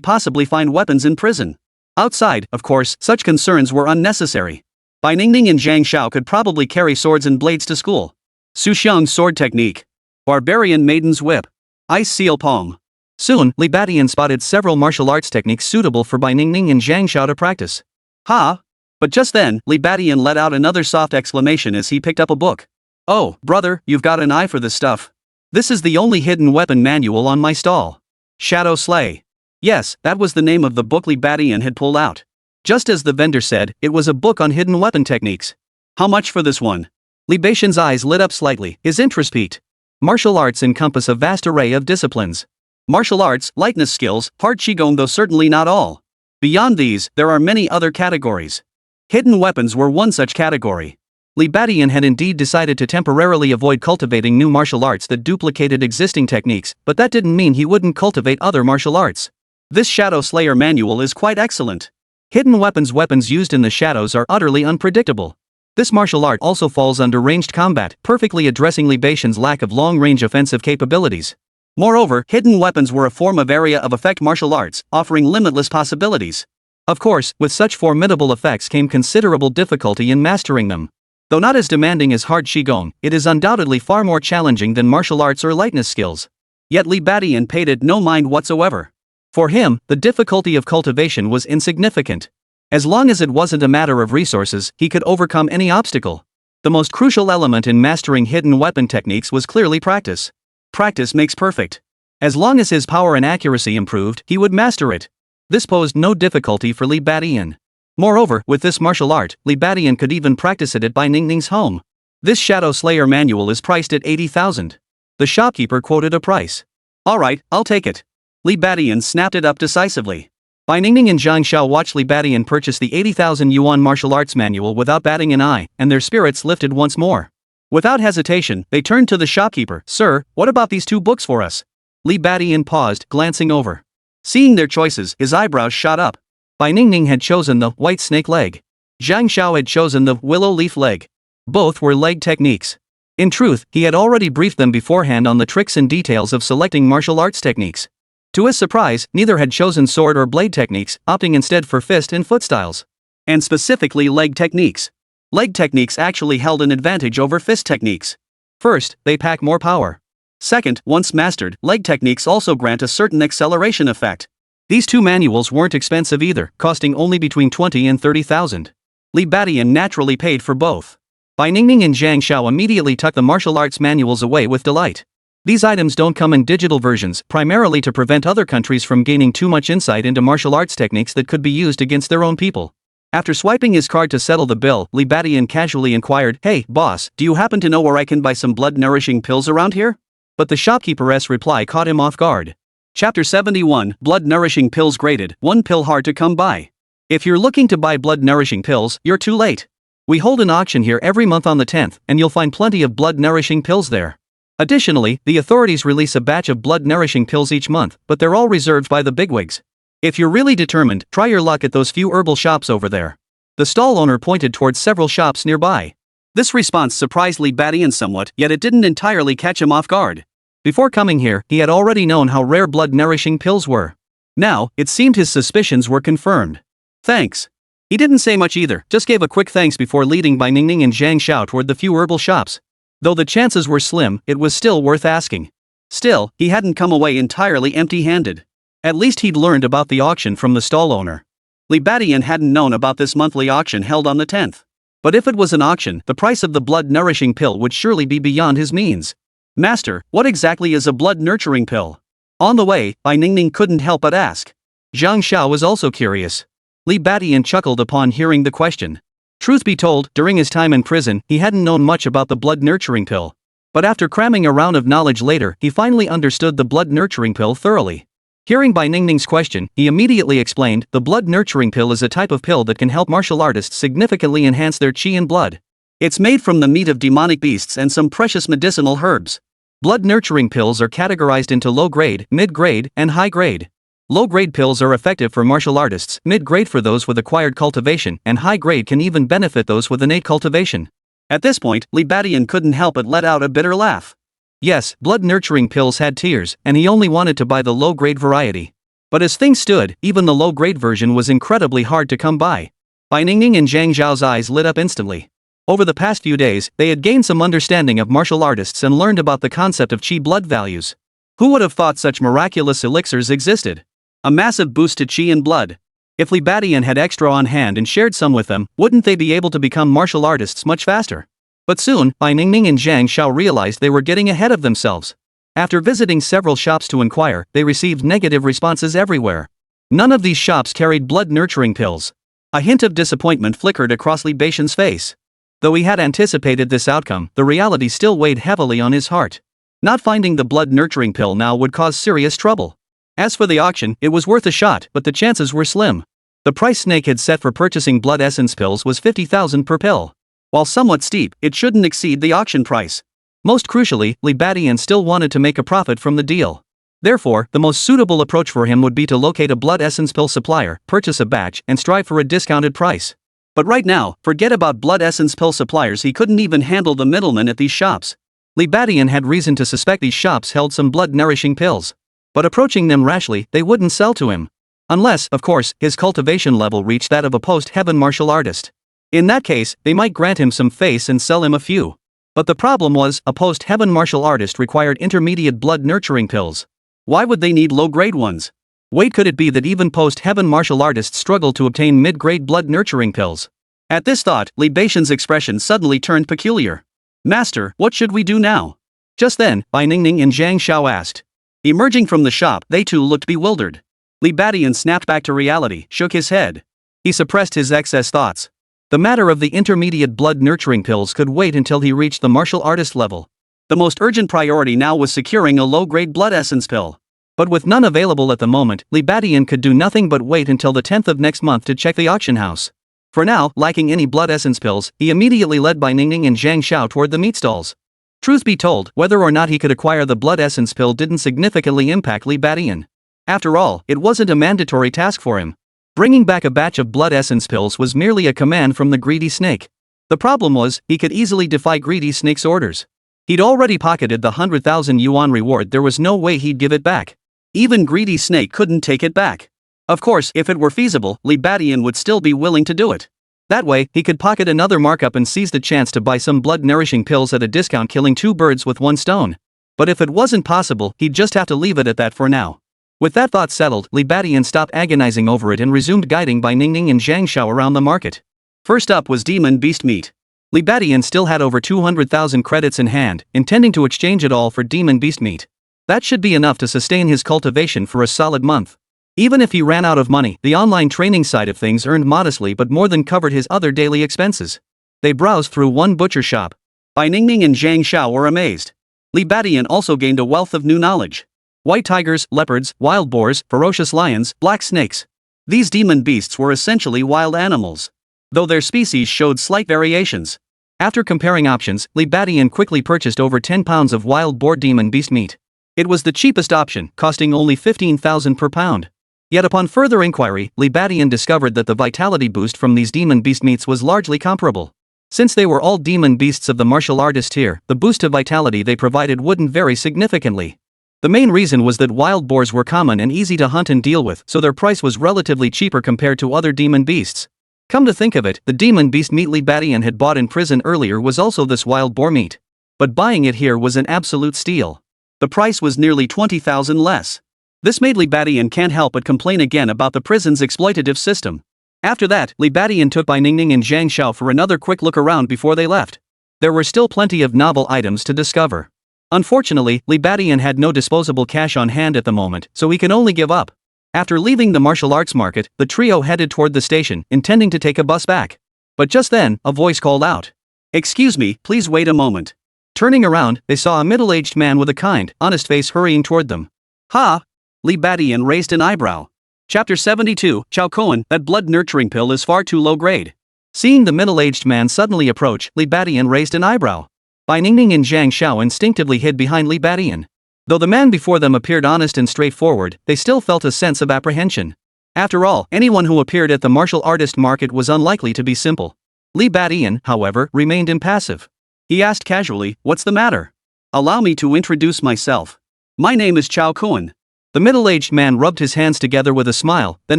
possibly find weapons in prison? Outside, of course, such concerns were unnecessary. Bai Ningning and Zhang Zhao could probably carry swords and blades to school. Su Xiang's sword technique. Barbarian Maiden's Whip. Ice Seal Palm. Soon, Li Badian spotted several martial arts techniques suitable for Bai Ningning and Zhang Zhao to practice. Ha! But just then, Li Badian let out another soft exclamation as he picked up a book. Oh, brother, you've got an eye for this stuff. This is the only hidden weapon manual on my stall. Shadow Slay. Yes, that was the name of the book Li Badian had pulled out. Just as the vendor said, it was a book on hidden weapon techniques. How much for this one? Li Beixian's eyes lit up slightly, his interest piqued. Martial arts encompass a vast array of disciplines. Martial arts, lightness skills, hard qigong, though certainly not all. Beyond these, there are many other categories. Hidden weapons were one such category. Li Badian had indeed decided to temporarily avoid cultivating new martial arts that duplicated existing techniques, but that didn't mean he wouldn't cultivate other martial arts. This Shadow Slayer manual is quite excellent. Hidden weapons used in the shadows are utterly unpredictable. This martial art also falls under ranged combat, perfectly addressing Li Beixian's lack of long-range offensive capabilities. Moreover, hidden weapons were a form of area of effect martial arts, offering limitless possibilities. Of course, with such formidable effects came considerable difficulty in mastering them. Though not as demanding as hard qigong, it is undoubtedly far more challenging than martial arts or lightness skills. Yet Li Badian paid it no mind whatsoever. For him, the difficulty of cultivation was insignificant. As long as it wasn't a matter of resources, he could overcome any obstacle. The most crucial element in mastering hidden weapon techniques was clearly practice. Practice makes perfect. As long as his power and accuracy improved, he would master it. This posed no difficulty for Li Badian. Moreover, with this martial art, Li Badian could even practice it at Bai Ningning's home. This Shadow Slayer manual is priced at 80,000. The shopkeeper quoted a price. Alright, I'll take it. Li Badian snapped it up decisively. Bai Ningning and Zhang Xiao watched Li Badian purchase the 80,000 yuan martial arts manual without batting an eye, and their spirits lifted once more. Without hesitation, they turned to the shopkeeper. Sir, what about these two books for us? Li Badian paused, glancing over. Seeing their choices, his eyebrows shot up. Bai Ningning had chosen the white snake leg. Zhang Xiao had chosen the willow leaf leg. Both were leg techniques. In truth, he had already briefed them beforehand on the tricks and details of selecting martial arts techniques. To his surprise, neither had chosen sword or blade techniques, opting instead for fist and foot styles. And specifically leg techniques. Leg techniques actually held an advantage over fist techniques. First, they pack more power. Second, once mastered, leg techniques also grant a certain acceleration effect. These two manuals weren't expensive either, costing only between 20 and 30,000. Li Badian naturally paid for both. Bai Ningning and Zhang Xiao immediately tucked the martial arts manuals away with delight. These items don't come in digital versions, primarily to prevent other countries from gaining too much insight into martial arts techniques that could be used against their own people. After swiping his card to settle the bill, Li Badian casually inquired, "Hey, boss, do you happen to know where I can buy some blood-nourishing pills around here?" But the shopkeeper's reply caught him off guard. Chapter 71, Blood-Nourishing Pills Graded, one pill hard to come by. If you're looking to buy blood-nourishing pills, you're too late. We hold an auction here every month on the 10th, and you'll find plenty of blood-nourishing pills there. Additionally, the authorities release a batch of blood-nourishing pills each month, but they're all reserved by the bigwigs. If you're really determined, try your luck at those few herbal shops over there. The stall owner pointed towards several shops nearby. This response surprised Li Badian somewhat, yet it didn't entirely catch him off guard. Before coming here, he had already known how rare blood-nourishing pills were. Now, it seemed his suspicions were confirmed. Thanks. He didn't say much either, just gave a quick thanks before leading Bai Ningning and Zhang Xiao toward the few herbal shops. Though the chances were slim, it was still worth asking. Still, he hadn't come away entirely empty-handed. At least he'd learned about the auction from the stall owner. Li Badian hadn't known about this monthly auction held on the 10th. But if it was an auction, the price of the blood-nourishing pill would surely be beyond his means. Master, what exactly is a blood-nurturing pill? On the way, Bai Ningning couldn't help but ask. Zhang Xiao was also curious. Li Badian chuckled upon hearing the question. Truth be told, during his time in prison, he hadn't known much about the blood-nurturing pill. But after cramming a round of knowledge later, he finally understood the blood-nurturing pill thoroughly. Hearing Bai Ningning's question, he immediately explained, the blood-nurturing pill is a type of pill that can help martial artists significantly enhance their chi and blood. It's made from the meat of demonic beasts and some precious medicinal herbs. Blood-nurturing pills are categorized into low-grade, mid-grade, and high-grade. Low-grade pills are effective for martial artists, mid-grade for those with acquired cultivation, and high-grade can even benefit those with innate cultivation. At this point, Li Badian couldn't help but let out a bitter laugh. Yes, blood-nurturing pills had tiers, and he only wanted to buy the low-grade variety. But as things stood, even the low-grade version was incredibly hard to come by. Bai Ningning and Zhang Zhao's eyes lit up instantly. Over the past few days, they had gained some understanding of martial artists and learned about the concept of chi blood values. Who would have thought such miraculous elixirs existed? A massive boost to chi and blood. If Li Badian had extra on hand and shared some with them, wouldn't they be able to become martial artists much faster? But soon, Bai Ningning and Zhang Xiao realized they were getting ahead of themselves. After visiting several shops to inquire, they received negative responses everywhere. None of these shops carried blood-nurturing pills. A hint of disappointment flickered across Li Badian's face. Though he had anticipated this outcome, the reality still weighed heavily on his heart. Not finding the blood-nurturing pill now would cause serious trouble. As for the auction, it was worth a shot, but the chances were slim. The price Snake had set for purchasing blood essence pills was 50,000 per pill. While somewhat steep, it shouldn't exceed the auction price. Most crucially, Li Badian still wanted to make a profit from the deal. Therefore, the most suitable approach for him would be to locate a blood essence pill supplier, purchase a batch, and strive for a discounted price. But right now, forget about blood essence pill suppliers, he couldn't even handle the middlemen at these shops. Li Badian had reason to suspect these shops held some blood-nourishing pills. But approaching them rashly, they wouldn't sell to him. Unless, of course, his cultivation level reached that of a post-heaven martial artist. In that case, they might grant him some face and sell him a few. But the problem was, a post-heaven martial artist required intermediate blood-nurturing pills. Why would they need low-grade ones? Wait, could it be that even post-heaven martial artists struggle to obtain mid-grade blood-nurturing pills? At this thought, Li Badian's expression suddenly turned peculiar. Master, what should we do now? Just then, Bai Ningning and Zhang Xiao asked. Emerging from the shop, they too looked bewildered. Li Badian snapped back to reality, shook his head. He suppressed his excess thoughts. The matter of the intermediate blood-nurturing pills could wait until he reached the martial artist level. The most urgent priority now was securing a low-grade blood essence pill. But with none available at the moment, Li Badian could do nothing but wait until the 10th of next month to check the auction house. For now, lacking any blood essence pills, he immediately led Bai Ningning and Zhang Xiao toward the meat stalls. Truth be told, whether or not he could acquire the blood essence pill didn't significantly impact Li Badian. After all, it wasn't a mandatory task for him. Bringing back a batch of blood essence pills was merely a command from the greedy snake. The problem was, he could easily defy greedy snake's orders. He'd already pocketed the 100,000 yuan reward, there was no way he'd give it back. Even greedy snake couldn't take it back. Of course, if it were feasible, Li Badian would still be willing to do it. That way, he could pocket another markup and seize the chance to buy some blood-nourishing pills at a discount, killing two birds with one stone. But if it wasn't possible, he'd just have to leave it at that for now. With that thought settled, Li Badian stopped agonizing over it and resumed guiding Bai Ningning and Zhang Xiao around the market. First up was demon beast meat. Li Badian still had over 200,000 credits in hand, intending to exchange it all for demon beast meat. That should be enough to sustain his cultivation for a solid month. Even if he ran out of money, the online training side of things earned modestly but more than covered his other daily expenses. They browsed through one butcher shop. Bai Ningning and Zhang Xiao were amazed. Li Badian also gained a wealth of new knowledge. White tigers, leopards, wild boars, ferocious lions, black snakes. These demon beasts were essentially wild animals. Though their species showed slight variations. After comparing options, Li Badian quickly purchased over 10 pounds of wild boar demon beast meat. It was the cheapest option, costing only 15,000 per pound. Yet upon further inquiry, Li Badian discovered that the vitality boost from these demon beast meats was largely comparable. Since they were all demon beasts of the martial artist tier, the boost to vitality they provided wouldn't vary significantly. The main reason was that wild boars were common and easy to hunt and deal with, so their price was relatively cheaper compared to other demon beasts. Come to think of it, the demon beast meat Li Badian had bought in prison earlier was also this wild boar meat. But buying it here was an absolute steal. The price was nearly 20,000 less. This made Li Badian can't help but complain again about the prison's exploitative system. After that, Li Badian took Bai Ningning and Zhang Xiao for another quick look around before they left. There were still plenty of novel items to discover. Unfortunately, Li Badian had no disposable cash on hand at the moment, so he can only give up. After leaving the martial arts market, the trio headed toward the station, intending to take a bus back. But just then, a voice called out. "Excuse me, please wait a moment." Turning around, they saw a middle-aged man with a kind, honest face hurrying toward them. "Ha!" Li Badian raised an eyebrow. Chapter 72, Chao Koan, that blood-nurturing pill is far too low grade. Seeing the middle-aged man suddenly approach, Li Badian raised an eyebrow. Bai Ningning and Zhang Xiao instinctively hid behind Li Badian. Though the man before them appeared honest and straightforward, they still felt a sense of apprehension. After all, anyone who appeared at the martial artist market was unlikely to be simple. Li Badian, however, remained impassive. He asked casually, "What's the matter?" "Allow me to introduce myself. My name is Chao Koan." The middle-aged man rubbed his hands together with a smile, then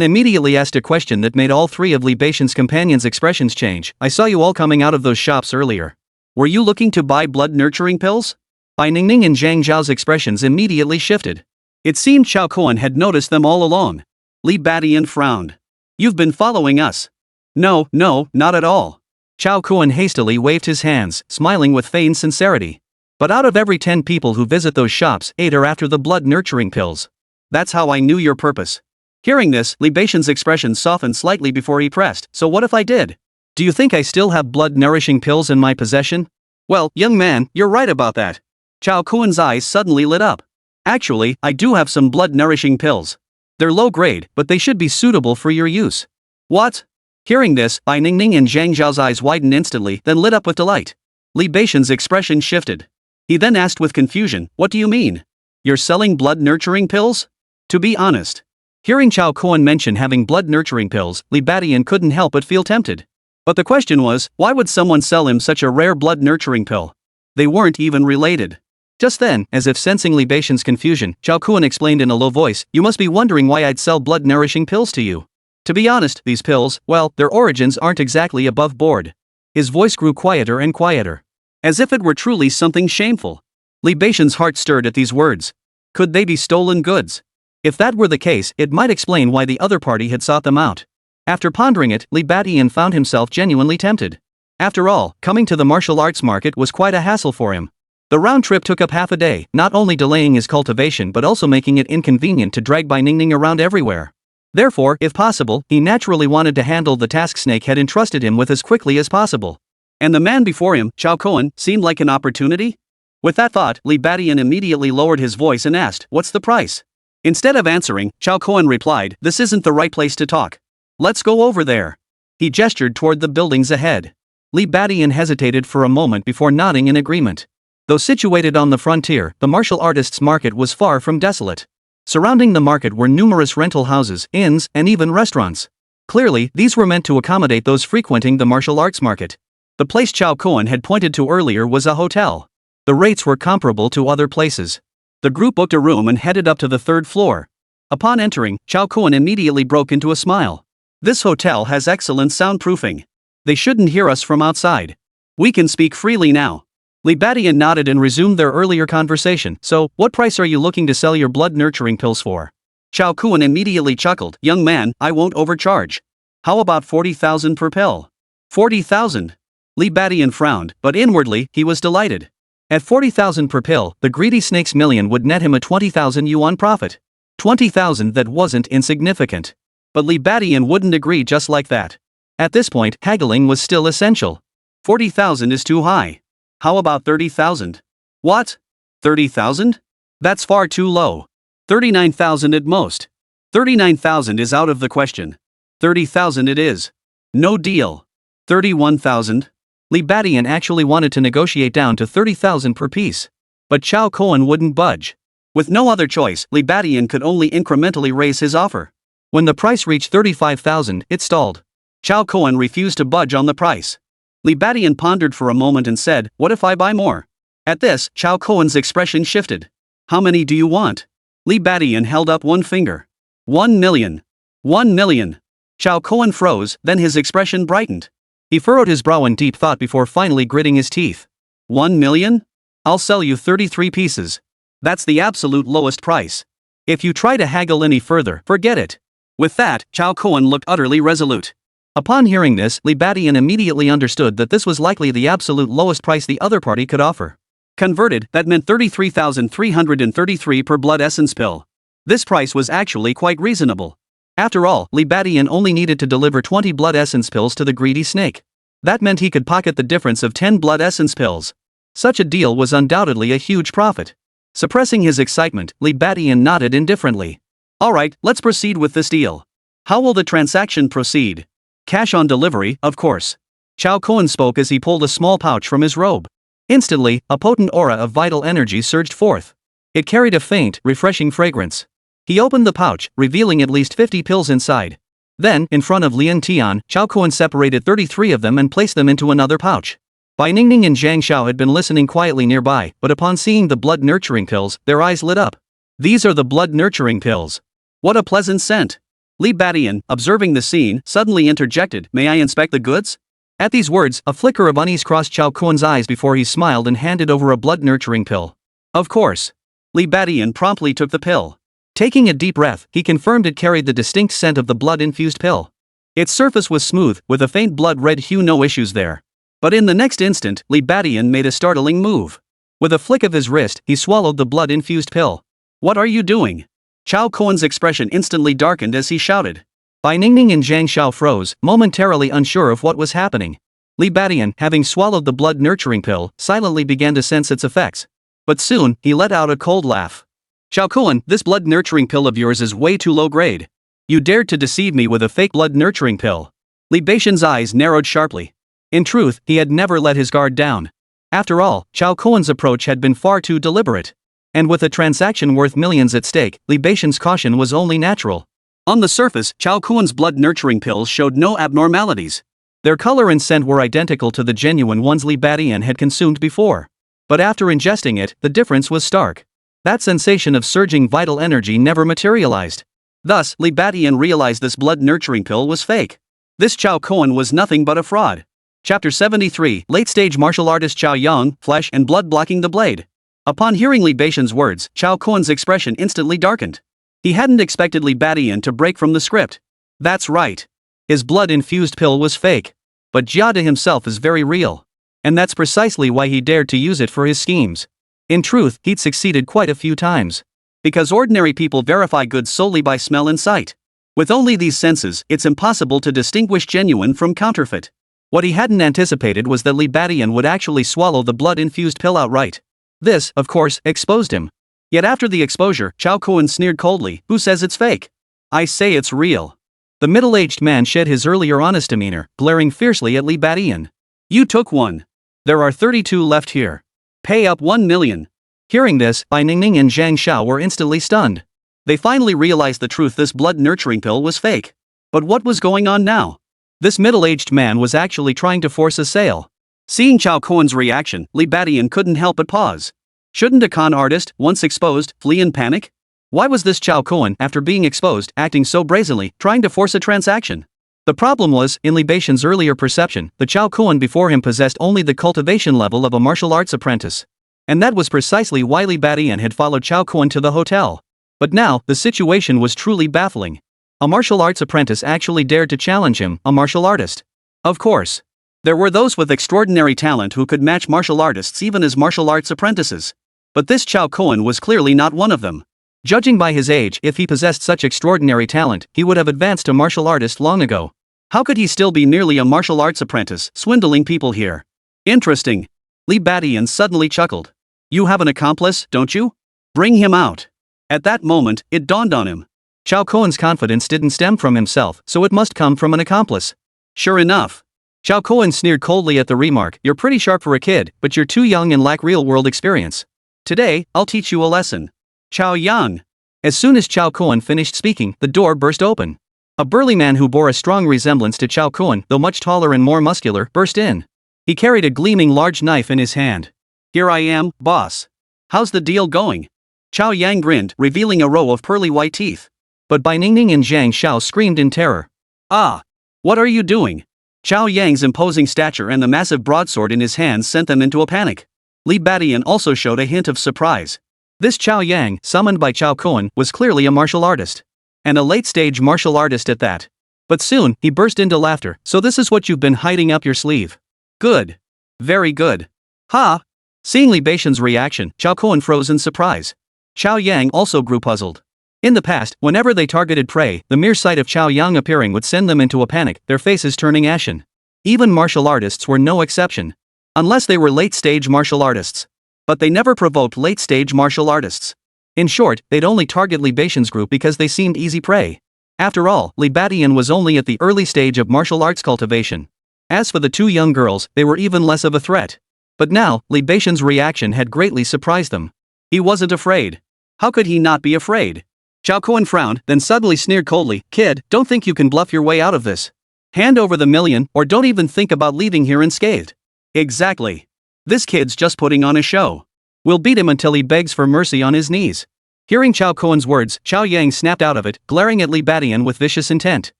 immediately asked a question that made all three of Li Badian's companions' expressions change. "I saw you all coming out of those shops earlier. Were you looking to buy blood-nurturing pills?" Bai Ningning and Zhang Zhao's expressions immediately shifted. It seemed Chao Koan had noticed them all along. Li Badian frowned. "You've been following us." No, not at all." Chao Koan hastily waved his hands, smiling with feigned sincerity. "But out of every 10 people who visit those shops, 8 are after the blood-nurturing pills. That's how I knew your purpose." Hearing this, Li Badian's expression softened slightly before he pressed. "So what if I did? Do you think I still have blood-nourishing pills in my possession?" "Well, young man, you're right about that." Chao Koan's eyes suddenly lit up. "Actually, I do have some blood-nourishing pills. They're low grade, but they should be suitable for your use." "What?" Hearing this, Bai Ningning and Zhang Zhao's eyes widened instantly, then lit up with delight. Li Badian's expression shifted. He then asked with confusion, "What do you mean? You're selling blood-nurturing pills?" To be honest, hearing Chao Koan mention having blood-nurturing pills, Li Badian couldn't help but feel tempted. But the question was, why would someone sell him such a rare blood-nurturing pill? They weren't even related. Just then, as if sensing Li Badian's confusion, Chao Koan explained in a low voice, "You must be wondering why I'd sell blood-nourishing pills to you. To be honest, these pills, well, their origins aren't exactly above board." His voice grew quieter and quieter. As if it were truly something shameful. Li Badian's heart stirred at these words. Could they be stolen goods? If that were the case, it might explain why the other party had sought them out. After pondering it, Li Badian found himself genuinely tempted. After all, coming to the martial arts market was quite a hassle for him. The round trip took up half a day, not only delaying his cultivation but also making it inconvenient to drag Bai Ningning around everywhere. Therefore, if possible, he naturally wanted to handle the task Snake had entrusted him with as quickly as possible. And the man before him, Chao Koan, seemed like an opportunity? With that thought, Li Badian immediately lowered his voice and asked, "What's the price?" Instead of answering, Chao Koan replied, "This isn't the right place to talk. Let's go over there." He gestured toward the buildings ahead. Li Badian hesitated for a moment before nodding in agreement. Though situated on the frontier, the martial artists' market was far from desolate. Surrounding the market were numerous rental houses, inns, and even restaurants. Clearly, these were meant to accommodate those frequenting the martial arts market. The place Chao Koan had pointed to earlier was a hotel. The rates were comparable to other places. The group booked a room and headed up to the 3rd floor. Upon entering, Chao Koan immediately broke into a smile. "This hotel has excellent soundproofing. They shouldn't hear us from outside. We can speak freely now." Li Badian nodded and resumed their earlier conversation. "So, what price are you looking to sell your blood-nurturing pills for?" Chao Koan immediately chuckled. "Young man, I won't overcharge. How about 40,000 per pill?" 40,000? Li Badian frowned, but inwardly, he was delighted. At 40,000 per pill, the greedy snake's million would net him a 20,000 yuan profit. 20,000 that wasn't insignificant. But Li Badian wouldn't agree just like that. At this point, haggling was still essential. 40,000 is too high. How about 30,000? What? 30,000? That's far too low. 39,000 at most. 39,000 is out of the question. 30,000 it is. No deal. 31,000? Li Badian actually wanted to negotiate down to 30,000 per piece. But Chao Koan wouldn't budge. With no other choice, Li Badian could only incrementally raise his offer. When the price reached 35,000, it stalled. Chao Koan refused to budge on the price. Li Badian pondered for a moment and said, "What if I buy more?" At this, Chao Koan's expression shifted. "How many do you want?" Li Badian held up one finger. 1 million. 1 million. Chao Koan froze, then his expression brightened. He furrowed his brow in deep thought before finally gritting his teeth. 1 million? I'll sell you 33 pieces. That's the absolute lowest price. If you try to haggle any further, forget it. With that, Chao Koan looked utterly resolute. Upon hearing this, Li Badian immediately understood that this was likely the absolute lowest price the other party could offer. Converted, that meant 33,333 per blood essence pill. This price was actually quite reasonable. After all, Li Badian only needed to deliver 20 blood essence pills to the greedy snake. That meant he could pocket the difference of 10 blood essence pills. Such a deal was undoubtedly a huge profit. Suppressing his excitement, Li Badian nodded indifferently. Alright, let's proceed with this deal. How will the transaction proceed? Cash on delivery, of course. Chao Koan spoke as he pulled a small pouch from his robe. Instantly, a potent aura of vital energy surged forth. It carried a faint, refreshing fragrance. He opened the pouch, revealing at least 50 pills inside. Then, in front of Lian Tian, Chao Koan separated 33 of them and placed them into another pouch. Bai Ningning and Zhang Xiao had been listening quietly nearby, but upon seeing the blood-nurturing pills, their eyes lit up. These are the blood-nurturing pills. What a pleasant scent. Li Badian, observing the scene, suddenly interjected, "May I inspect the goods?" At these words, a flicker of unease crossed Chao Koan's eyes before he smiled and handed over a blood-nurturing pill. Of course. Li Badian promptly took the pill. Taking a deep breath, he confirmed it carried the distinct scent of the blood-infused pill. Its surface was smooth, with a faint blood-red hue, no issues there. But in the next instant, Li Badian made a startling move. With a flick of his wrist, he swallowed the blood-infused pill. What are you doing? Chao Koan's expression instantly darkened as he shouted. Bai Ningning and Zhang Xiao froze, momentarily unsure of what was happening. Li Badian, having swallowed the blood-nurturing pill, silently began to sense its effects. But soon, he let out a cold laugh. Chao Koan, this blood-nurturing pill of yours is way too low grade. You dared to deceive me with a fake blood-nurturing pill. Li Badian's eyes narrowed sharply. In truth, he had never let his guard down. After all, Chao Koan's approach had been far too deliberate. And with a transaction worth millions at stake, Li Badian's caution was only natural. On the surface, Chao Koan's blood-nurturing pills showed no abnormalities. Their color and scent were identical to the genuine ones Li Badian had consumed before. But after ingesting it, the difference was stark. That sensation of surging vital energy never materialized. Thus, Li Badian realized this blood-nurturing pill was fake. This Chao Koan was nothing but a fraud. Chapter 73, Late-Stage Martial Artist Chao Yang, Flesh and Blood Blocking the Blade. Upon hearing Li Badian's words, Chao Koan's expression instantly darkened. He hadn't expected Li Badian to break from the script. That's right. His blood-infused pill was fake. But Jiade himself is very real. And that's precisely why he dared to use it for his schemes. In truth, he'd succeeded quite a few times. Because ordinary people verify goods solely by smell and sight. With only these senses, it's impossible to distinguish genuine from counterfeit. What he hadn't anticipated was that Li Badian would actually swallow the blood-infused pill outright. This, of course, exposed him. Yet after the exposure, Chao Koan sneered coldly, "Who says it's fake? I say it's real." The middle-aged man shed his earlier honest demeanor, glaring fiercely at Li Badian. "You took one. There are 32 left here. Pay up 1 million. Hearing this, Bai Ningning and Zhang Xiao were instantly stunned. They finally realized the truth: this blood-nurturing pill was fake. But what was going on now? This middle-aged man was actually trying to force a sale. Seeing Chao Koan's reaction, Li Badian couldn't help but pause. Shouldn't a con artist, once exposed, flee in panic? Why was this Chao Koan, after being exposed, acting so brazenly, trying to force a transaction? The problem was, in Li Badian's earlier perception, the Chao Koan before him possessed only the cultivation level of a martial arts apprentice. And that was precisely why Li Badian had followed Chao Koan to the hotel. But now, the situation was truly baffling. A martial arts apprentice actually dared to challenge him, a martial artist. Of course. There were those with extraordinary talent who could match martial artists even as martial arts apprentices. But this Chao Koan was clearly not one of them. Judging by his age, if he possessed such extraordinary talent, he would have advanced to martial artist long ago. How could he still be merely a martial arts apprentice, swindling people here? Interesting. Li Badian suddenly chuckled. You have an accomplice, don't you? Bring him out. At that moment, it dawned on him. Chao Koan's confidence didn't stem from himself, so it must come from an accomplice. Sure enough. Chao Koan sneered coldly at the remark. You're pretty sharp for a kid, but you're too young and lack real-world experience. Today, I'll teach you a lesson. Chao Yang. As soon as Chao Koan finished speaking, the door burst open. A burly man who bore a strong resemblance to Chao Koan, though much taller and more muscular, burst in. He carried a gleaming large knife in his hand. Here I am, boss. How's the deal going? Chao Yang grinned, revealing a row of pearly white teeth. But Bai Ningning and Zhang Xiao screamed in terror. Ah! What are you doing? Chao Yang's imposing stature and the massive broadsword in his hands sent them into a panic. Li Badian also showed a hint of surprise. This Chao Yang, summoned by Chao Kuan, was clearly a martial artist. And a late-stage martial artist at that. But soon, he burst into laughter. So this is what you've been hiding up your sleeve. Good. Very good. Ha! Seeing Li Badian's reaction, Chao Kuan froze in surprise. Chao Yang also grew puzzled. In the past, whenever they targeted prey, the mere sight of Chao Yang appearing would send them into a panic, their faces turning ashen. Even martial artists were no exception. Unless they were late-stage martial artists. But they never provoked late-stage martial artists. In short, they'd only target Li Badian's group because they seemed easy prey. After all, Li Badian was only at the early stage of martial arts cultivation. As for the two young girls, they were even less of a threat. But now, Li Badian's reaction had greatly surprised them. He wasn't afraid. How could he not be afraid? Chao Kuan frowned, then suddenly sneered coldly, "Kid, don't think you can bluff your way out of this. Hand over the million, or don't even think about leaving here unscathed." Exactly. This kid's just putting on a show. We'll beat him until he begs for mercy on his knees. Hearing Chao Kuan's words, Chao Yang snapped out of it, glaring at Li Badian with vicious intent.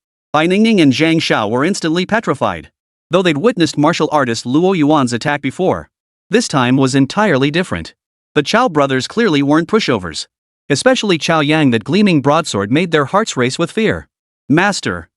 Bai Ningning and Zhang Xiao were instantly petrified. Though they'd witnessed martial artist Luo Yuan's attack before. This time was entirely different. The Chao brothers clearly weren't pushovers. Especially Chao Yang, that gleaming broadsword made their hearts race with fear. Master,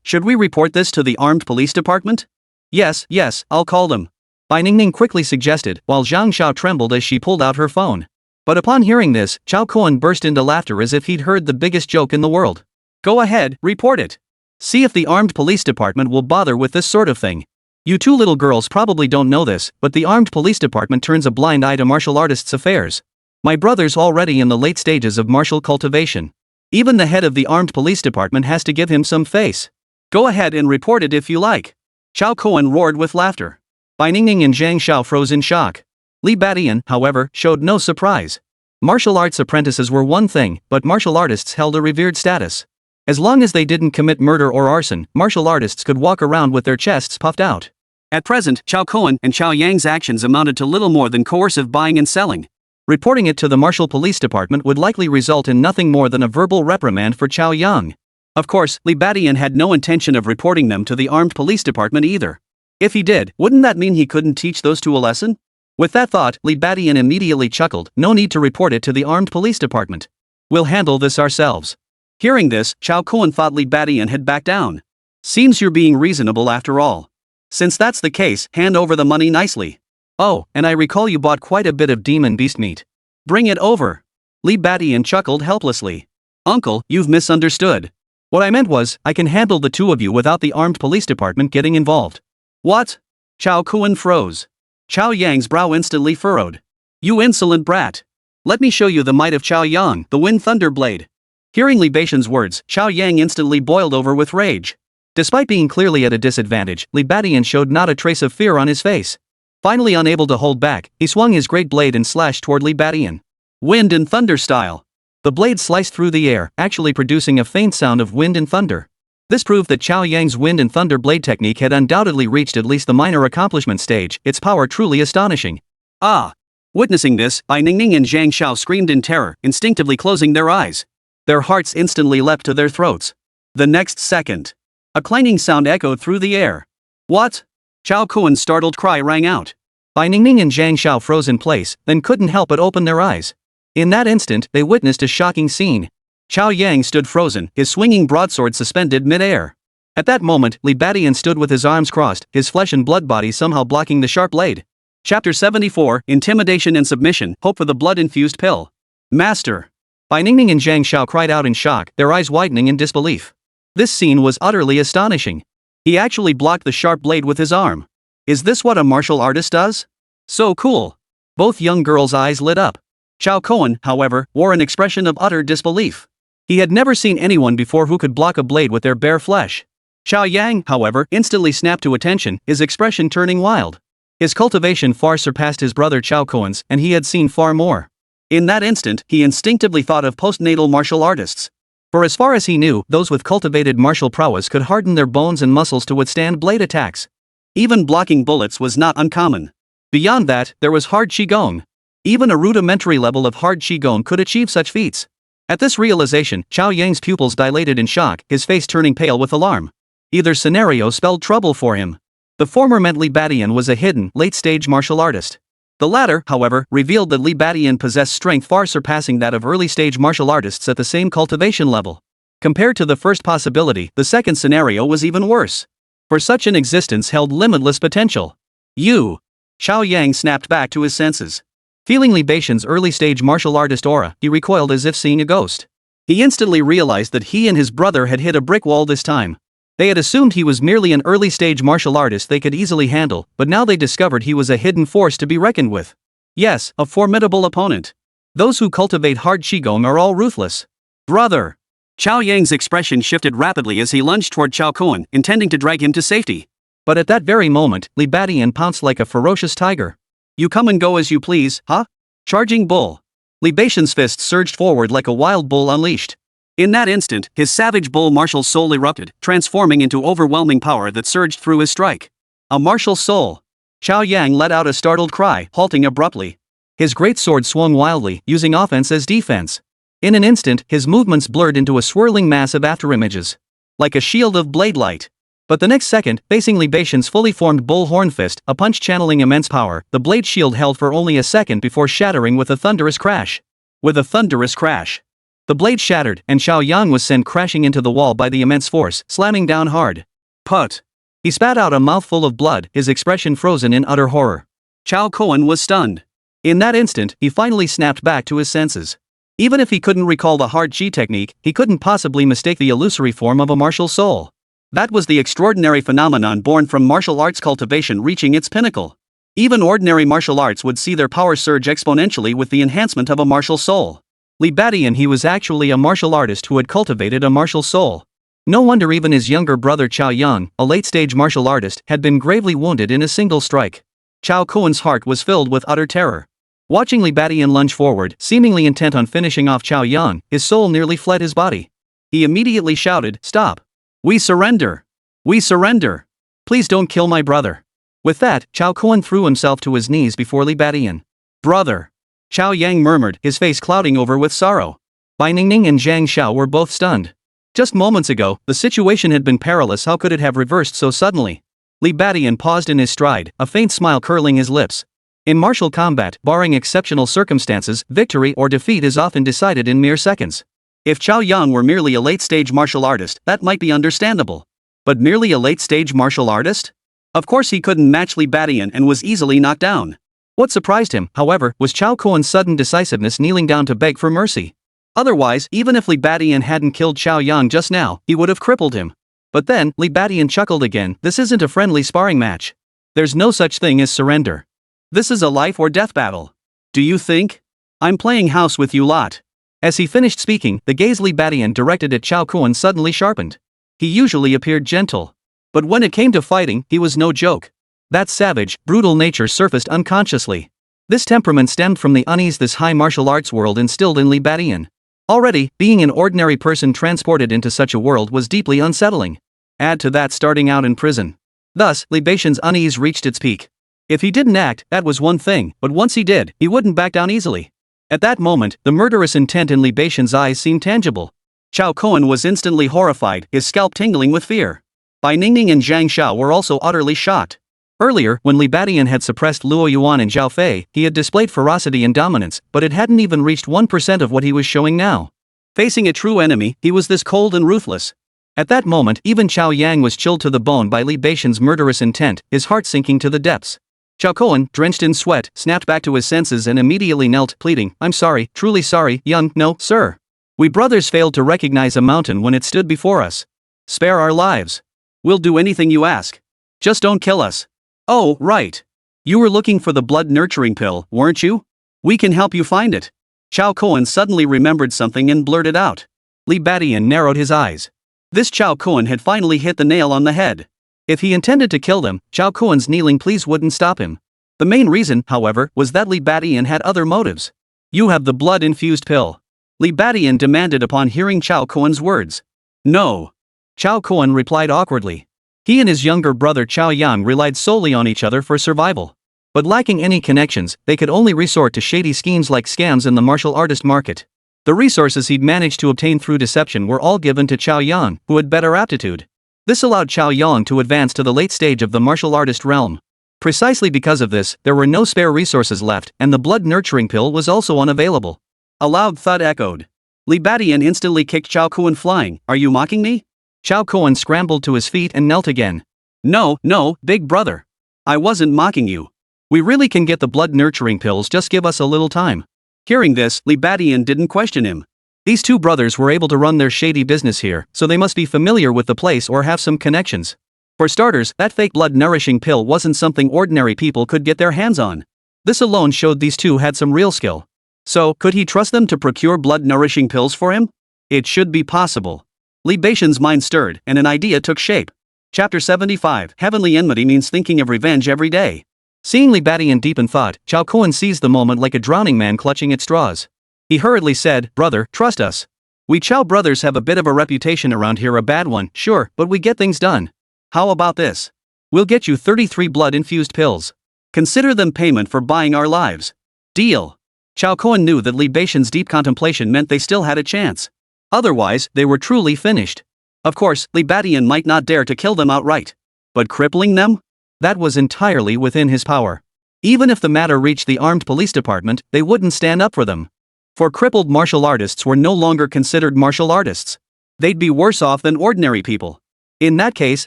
should we report this to the armed police department? Yes, I'll call them. Bai Ningning quickly suggested, while Zhang Xiao trembled as she pulled out her phone. But upon hearing this, Chao Kuan burst into laughter as if he'd heard the biggest joke in the world. Go ahead, report it. See if the armed police department will bother with this sort of thing. You two little girls probably don't know this, but the armed police department turns a blind eye to martial artists' affairs. My brother's already in the late stages of martial cultivation. Even the head of the armed police department has to give him some face. Go ahead and report it if you like. Chao Kuan roared with laughter. Bai Ningning and Zhang Xiao froze in shock. Li Badian, however, showed no surprise. Martial arts apprentices were one thing, but martial artists held a revered status. As long as they didn't commit murder or arson, martial artists could walk around with their chests puffed out. At present, Chao Kuan and Chao Yang's actions amounted to little more than coercive buying and selling. Reporting it to the martial police department would likely result in nothing more than a verbal reprimand for Chao Yang. Of course, Li Badian had no intention of reporting them to the armed police department either. If he did, wouldn't that mean he couldn't teach those two a lesson? With that thought, Li Badian immediately chuckled, no need to report it to the armed police department. We'll handle this ourselves. Hearing this, Chao Kuan thought Li Badian had backed down. Seems you're being reasonable after all. Since that's the case, hand over the money nicely. Oh, and I recall you bought quite a bit of demon beast meat. Bring it over. Li Badian chuckled helplessly. Uncle, you've misunderstood. What I meant was, I can handle the two of you without the armed police department getting involved. What? Chao Kuan froze. Chao Yang's brow instantly furrowed. You insolent brat. Let me show you the might of Chao Yang, the Wind Thunder Blade. Hearing Li Badian's words, Chao Yang instantly boiled over with rage. Despite being clearly at a disadvantage, Li Badian showed not a trace of fear on his face. Finally unable to hold back, he swung his great blade and slashed toward Li Badian. Wind and thunder style. The blade sliced through the air, actually producing a faint sound of wind and thunder. This proved that Chao Yang's wind and thunder blade technique had undoubtedly reached at least the minor accomplishment stage, its power truly astonishing. Ah! Witnessing this, Bai Ningning and Zhang Xiao screamed in terror, instinctively closing their eyes. Their hearts instantly leapt to their throats. The next second, a clanging sound echoed through the air. What? Chao Kuan's startled cry rang out. Bai Ningning and Zhang Xiao froze in place, then couldn't help but open their eyes. In that instant, they witnessed a shocking scene. Chao Yang stood frozen, his swinging broadsword suspended mid-air. At that moment, Li Badian stood with his arms crossed, his flesh and blood body somehow blocking the sharp blade. Chapter 74, Intimidation and Submission, Hope for the Blood-Infused Pill. Master! Bai Ningning and Zhang Xiao cried out in shock, their eyes widening in disbelief. This scene was utterly astonishing. He actually blocked the sharp blade with his arm. Is this what a martial artist does? So cool. Both young girls' eyes lit up. Chao Kuan, however, wore an expression of utter disbelief. He had never seen anyone before who could block a blade with their bare flesh. Chao Yang, however, instantly snapped to attention, his expression turning wild. His cultivation far surpassed his brother Chao Kuan's, and he had seen far more. In that instant, he instinctively thought of postnatal martial artists. For as far as he knew, those with cultivated martial prowess could harden their bones and muscles to withstand blade attacks. Even blocking bullets was not uncommon. Beyond that, there was hard qigong. Even a rudimentary level of hard qigong could achieve such feats. At this realization, Chao Yang's pupils dilated in shock, his face turning pale with alarm. Either scenario spelled trouble for him. The former meant Li Badian was a hidden, late-stage martial artist. The latter, however, revealed that Li Badian possessed strength far surpassing that of early-stage martial artists at the same cultivation level. Compared to the first possibility, the second scenario was even worse. For such an existence held limitless potential. You! Chao Yang snapped back to his senses. Feeling Li Badian's early-stage martial artist aura, he recoiled as if seeing a ghost. He instantly realized that he and his brother had hit a brick wall this time. They had assumed he was merely an early-stage martial artist they could easily handle, but now they discovered he was a hidden force to be reckoned with. Yes, a formidable opponent. Those who cultivate hard qigong are all ruthless. Brother! Chao Yang's expression shifted rapidly as he lunged toward Chao Kuan, intending to drag him to safety. But at that very moment, Li Badian pounced like a ferocious tiger. You come and go as you please, huh? Charging bull. Li Badian's fists surged forward like a wild bull unleashed. In that instant, his savage bull martial soul erupted, transforming into overwhelming power that surged through his strike. A martial soul. Chao Yang let out a startled cry, halting abruptly. His great sword swung wildly, using offense as defense. In an instant, his movements blurred into a swirling mass of afterimages. Like a shield of blade light. But the next second, facing Li Badian's fully formed bull horn fist, a punch channeling immense power, the blade shield held for only a second before shattering with a thunderous crash. With a thunderous crash. The blade shattered, and Chao Yang was sent crashing into the wall by the immense force, slamming down hard. Put! He spat out a mouthful of blood, his expression frozen in utter horror. Chao Kuan was stunned. In that instant, he finally snapped back to his senses. Even if he couldn't recall the hard chi technique, he couldn't possibly mistake the illusory form of a martial soul. That was the extraordinary phenomenon born from martial arts cultivation reaching its pinnacle. Even ordinary martial arts would see their power surge exponentially with the enhancement of a martial soul. Li Badian, he was actually a martial artist who had cultivated a martial soul. No wonder even his younger brother Chao Yang, a late-stage martial artist, had been gravely wounded in a single strike. Chao Kuan's heart was filled with utter terror. Watching Li Badian lunge forward, seemingly intent on finishing off Chao Yang, his soul nearly fled his body. He immediately shouted, "Stop! We surrender! We surrender! Please don't kill my brother!" With that, Chao Kuan threw himself to his knees before Li Badian. "Brother!" Chao Yang murmured, his face clouding over with sorrow. Bai Ningning and Zhang Xiao were both stunned. Just moments ago, the situation had been perilous. How could it have reversed so suddenly? Li Badian paused in his stride, a faint smile curling his lips. In martial combat, barring exceptional circumstances, victory or defeat is often decided in mere seconds. If Chao Yang were merely a late-stage martial artist, that might be understandable. But merely a late-stage martial artist? Of course he couldn't match Li Badian and was easily knocked down. What surprised him, however, was Chao Kuan's sudden decisiveness, kneeling down to beg for mercy. Otherwise, even if Li Badian hadn't killed Chao Yang just now, he would have crippled him. But then, Li Badian chuckled again. This isn't a friendly sparring match. There's no such thing as surrender. This is a life or death battle. Do you think? I'm playing house with you lot. As he finished speaking, the gaze Li Badian directed at Chao Kuan suddenly sharpened. He usually appeared gentle. But when it came to fighting, he was no joke. That savage, brutal nature surfaced unconsciously. This temperament stemmed from the unease this high martial arts world instilled in Li Badian. Already, being an ordinary person transported into such a world was deeply unsettling. Add to that starting out in prison. Thus, Li Badian's unease reached its peak. If he didn't act, that was one thing, but once he did, he wouldn't back down easily. At that moment, the murderous intent in Li Badian's eyes seemed tangible. Chao Kuan was instantly horrified, his scalp tingling with fear. Bai Ningning and Zhang Xiao were also utterly shocked. Earlier, when Li Badian had suppressed Luo Yuan and Zhao Fei, he had displayed ferocity and dominance, but it hadn't even reached 1% of what he was showing now. Facing a true enemy, he was this cold and ruthless. At that moment, even Chao Yang was chilled to the bone by Li Badian's murderous intent, his heart sinking to the depths. Chao Kuan, drenched in sweat, snapped back to his senses and immediately knelt, pleading, "I'm sorry, truly sorry, no, sir. We brothers failed to recognize a mountain when it stood before us. Spare our lives. We'll do anything you ask. Just don't kill us. Oh, right. You were looking for the blood-nurturing pill, weren't you? We can help you find it." Chao Kuan suddenly remembered something and blurted out. Li Badian narrowed his eyes. This Chao Kuan had finally hit the nail on the head. If he intended to kill them, Chao Kuan's kneeling pleas wouldn't stop him. The main reason, however, was that Li Badian had other motives. "You have the blood-infused pill," Li Badian demanded upon hearing Chao Kuan's words. "No." Chao Kuan replied awkwardly. He and his younger brother Chao Yang relied solely on each other for survival. But lacking any connections, they could only resort to shady schemes like scams in the martial artist market. The resources he'd managed to obtain through deception were all given to Chao Yang, who had better aptitude. This allowed Chao Yang to advance to the late stage of the martial artist realm. Precisely because of this, there were no spare resources left, and the blood nurturing pill was also unavailable. A loud thud echoed. Li Badian instantly kicked Chao Kuan flying. Are you mocking me? Chao Kuan scrambled to his feet and knelt again. No, big brother. I wasn't mocking you. We really can get the blood nurturing pills, just give us a little time. Hearing this, Li Badian didn't question him. These two brothers were able to run their shady business here, so they must be familiar with the place or have some connections. For starters, that fake blood-nourishing pill wasn't something ordinary people could get their hands on. This alone showed these two had some real skill. So, could he trust them to procure blood-nourishing pills for him? It should be possible. Li Baishan's mind stirred, and an idea took shape. Chapter 75, Heavenly Enmity means thinking of revenge every day. Seeing Li Badian deep in thought, Chao Kuan seized the moment like a drowning man clutching at straws. He hurriedly said, "Brother, trust us. We Chao brothers have a bit of a reputation around here, a bad one, sure, but we get things done. How about this? We'll get you 33 blood-infused pills. Consider them payment for buying our lives." Deal. Chao Kuan knew that Li Baishan's deep contemplation meant they still had a chance. Otherwise, they were truly finished. Of course, Li Badian might not dare to kill them outright. But crippling them? That was entirely within his power. Even if the matter reached the armed police department, they wouldn't stand up for them. For crippled martial artists were no longer considered martial artists. They'd be worse off than ordinary people. In that case,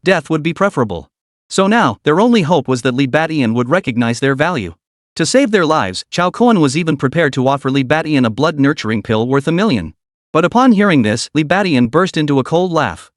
death would be preferable. So now, their only hope was that Li Badian would recognize their value. To save their lives, Chao Kuan was even prepared to offer Li Badian a blood-nurturing pill worth $1 million. But upon hearing this, Li Badian burst into a cold laugh.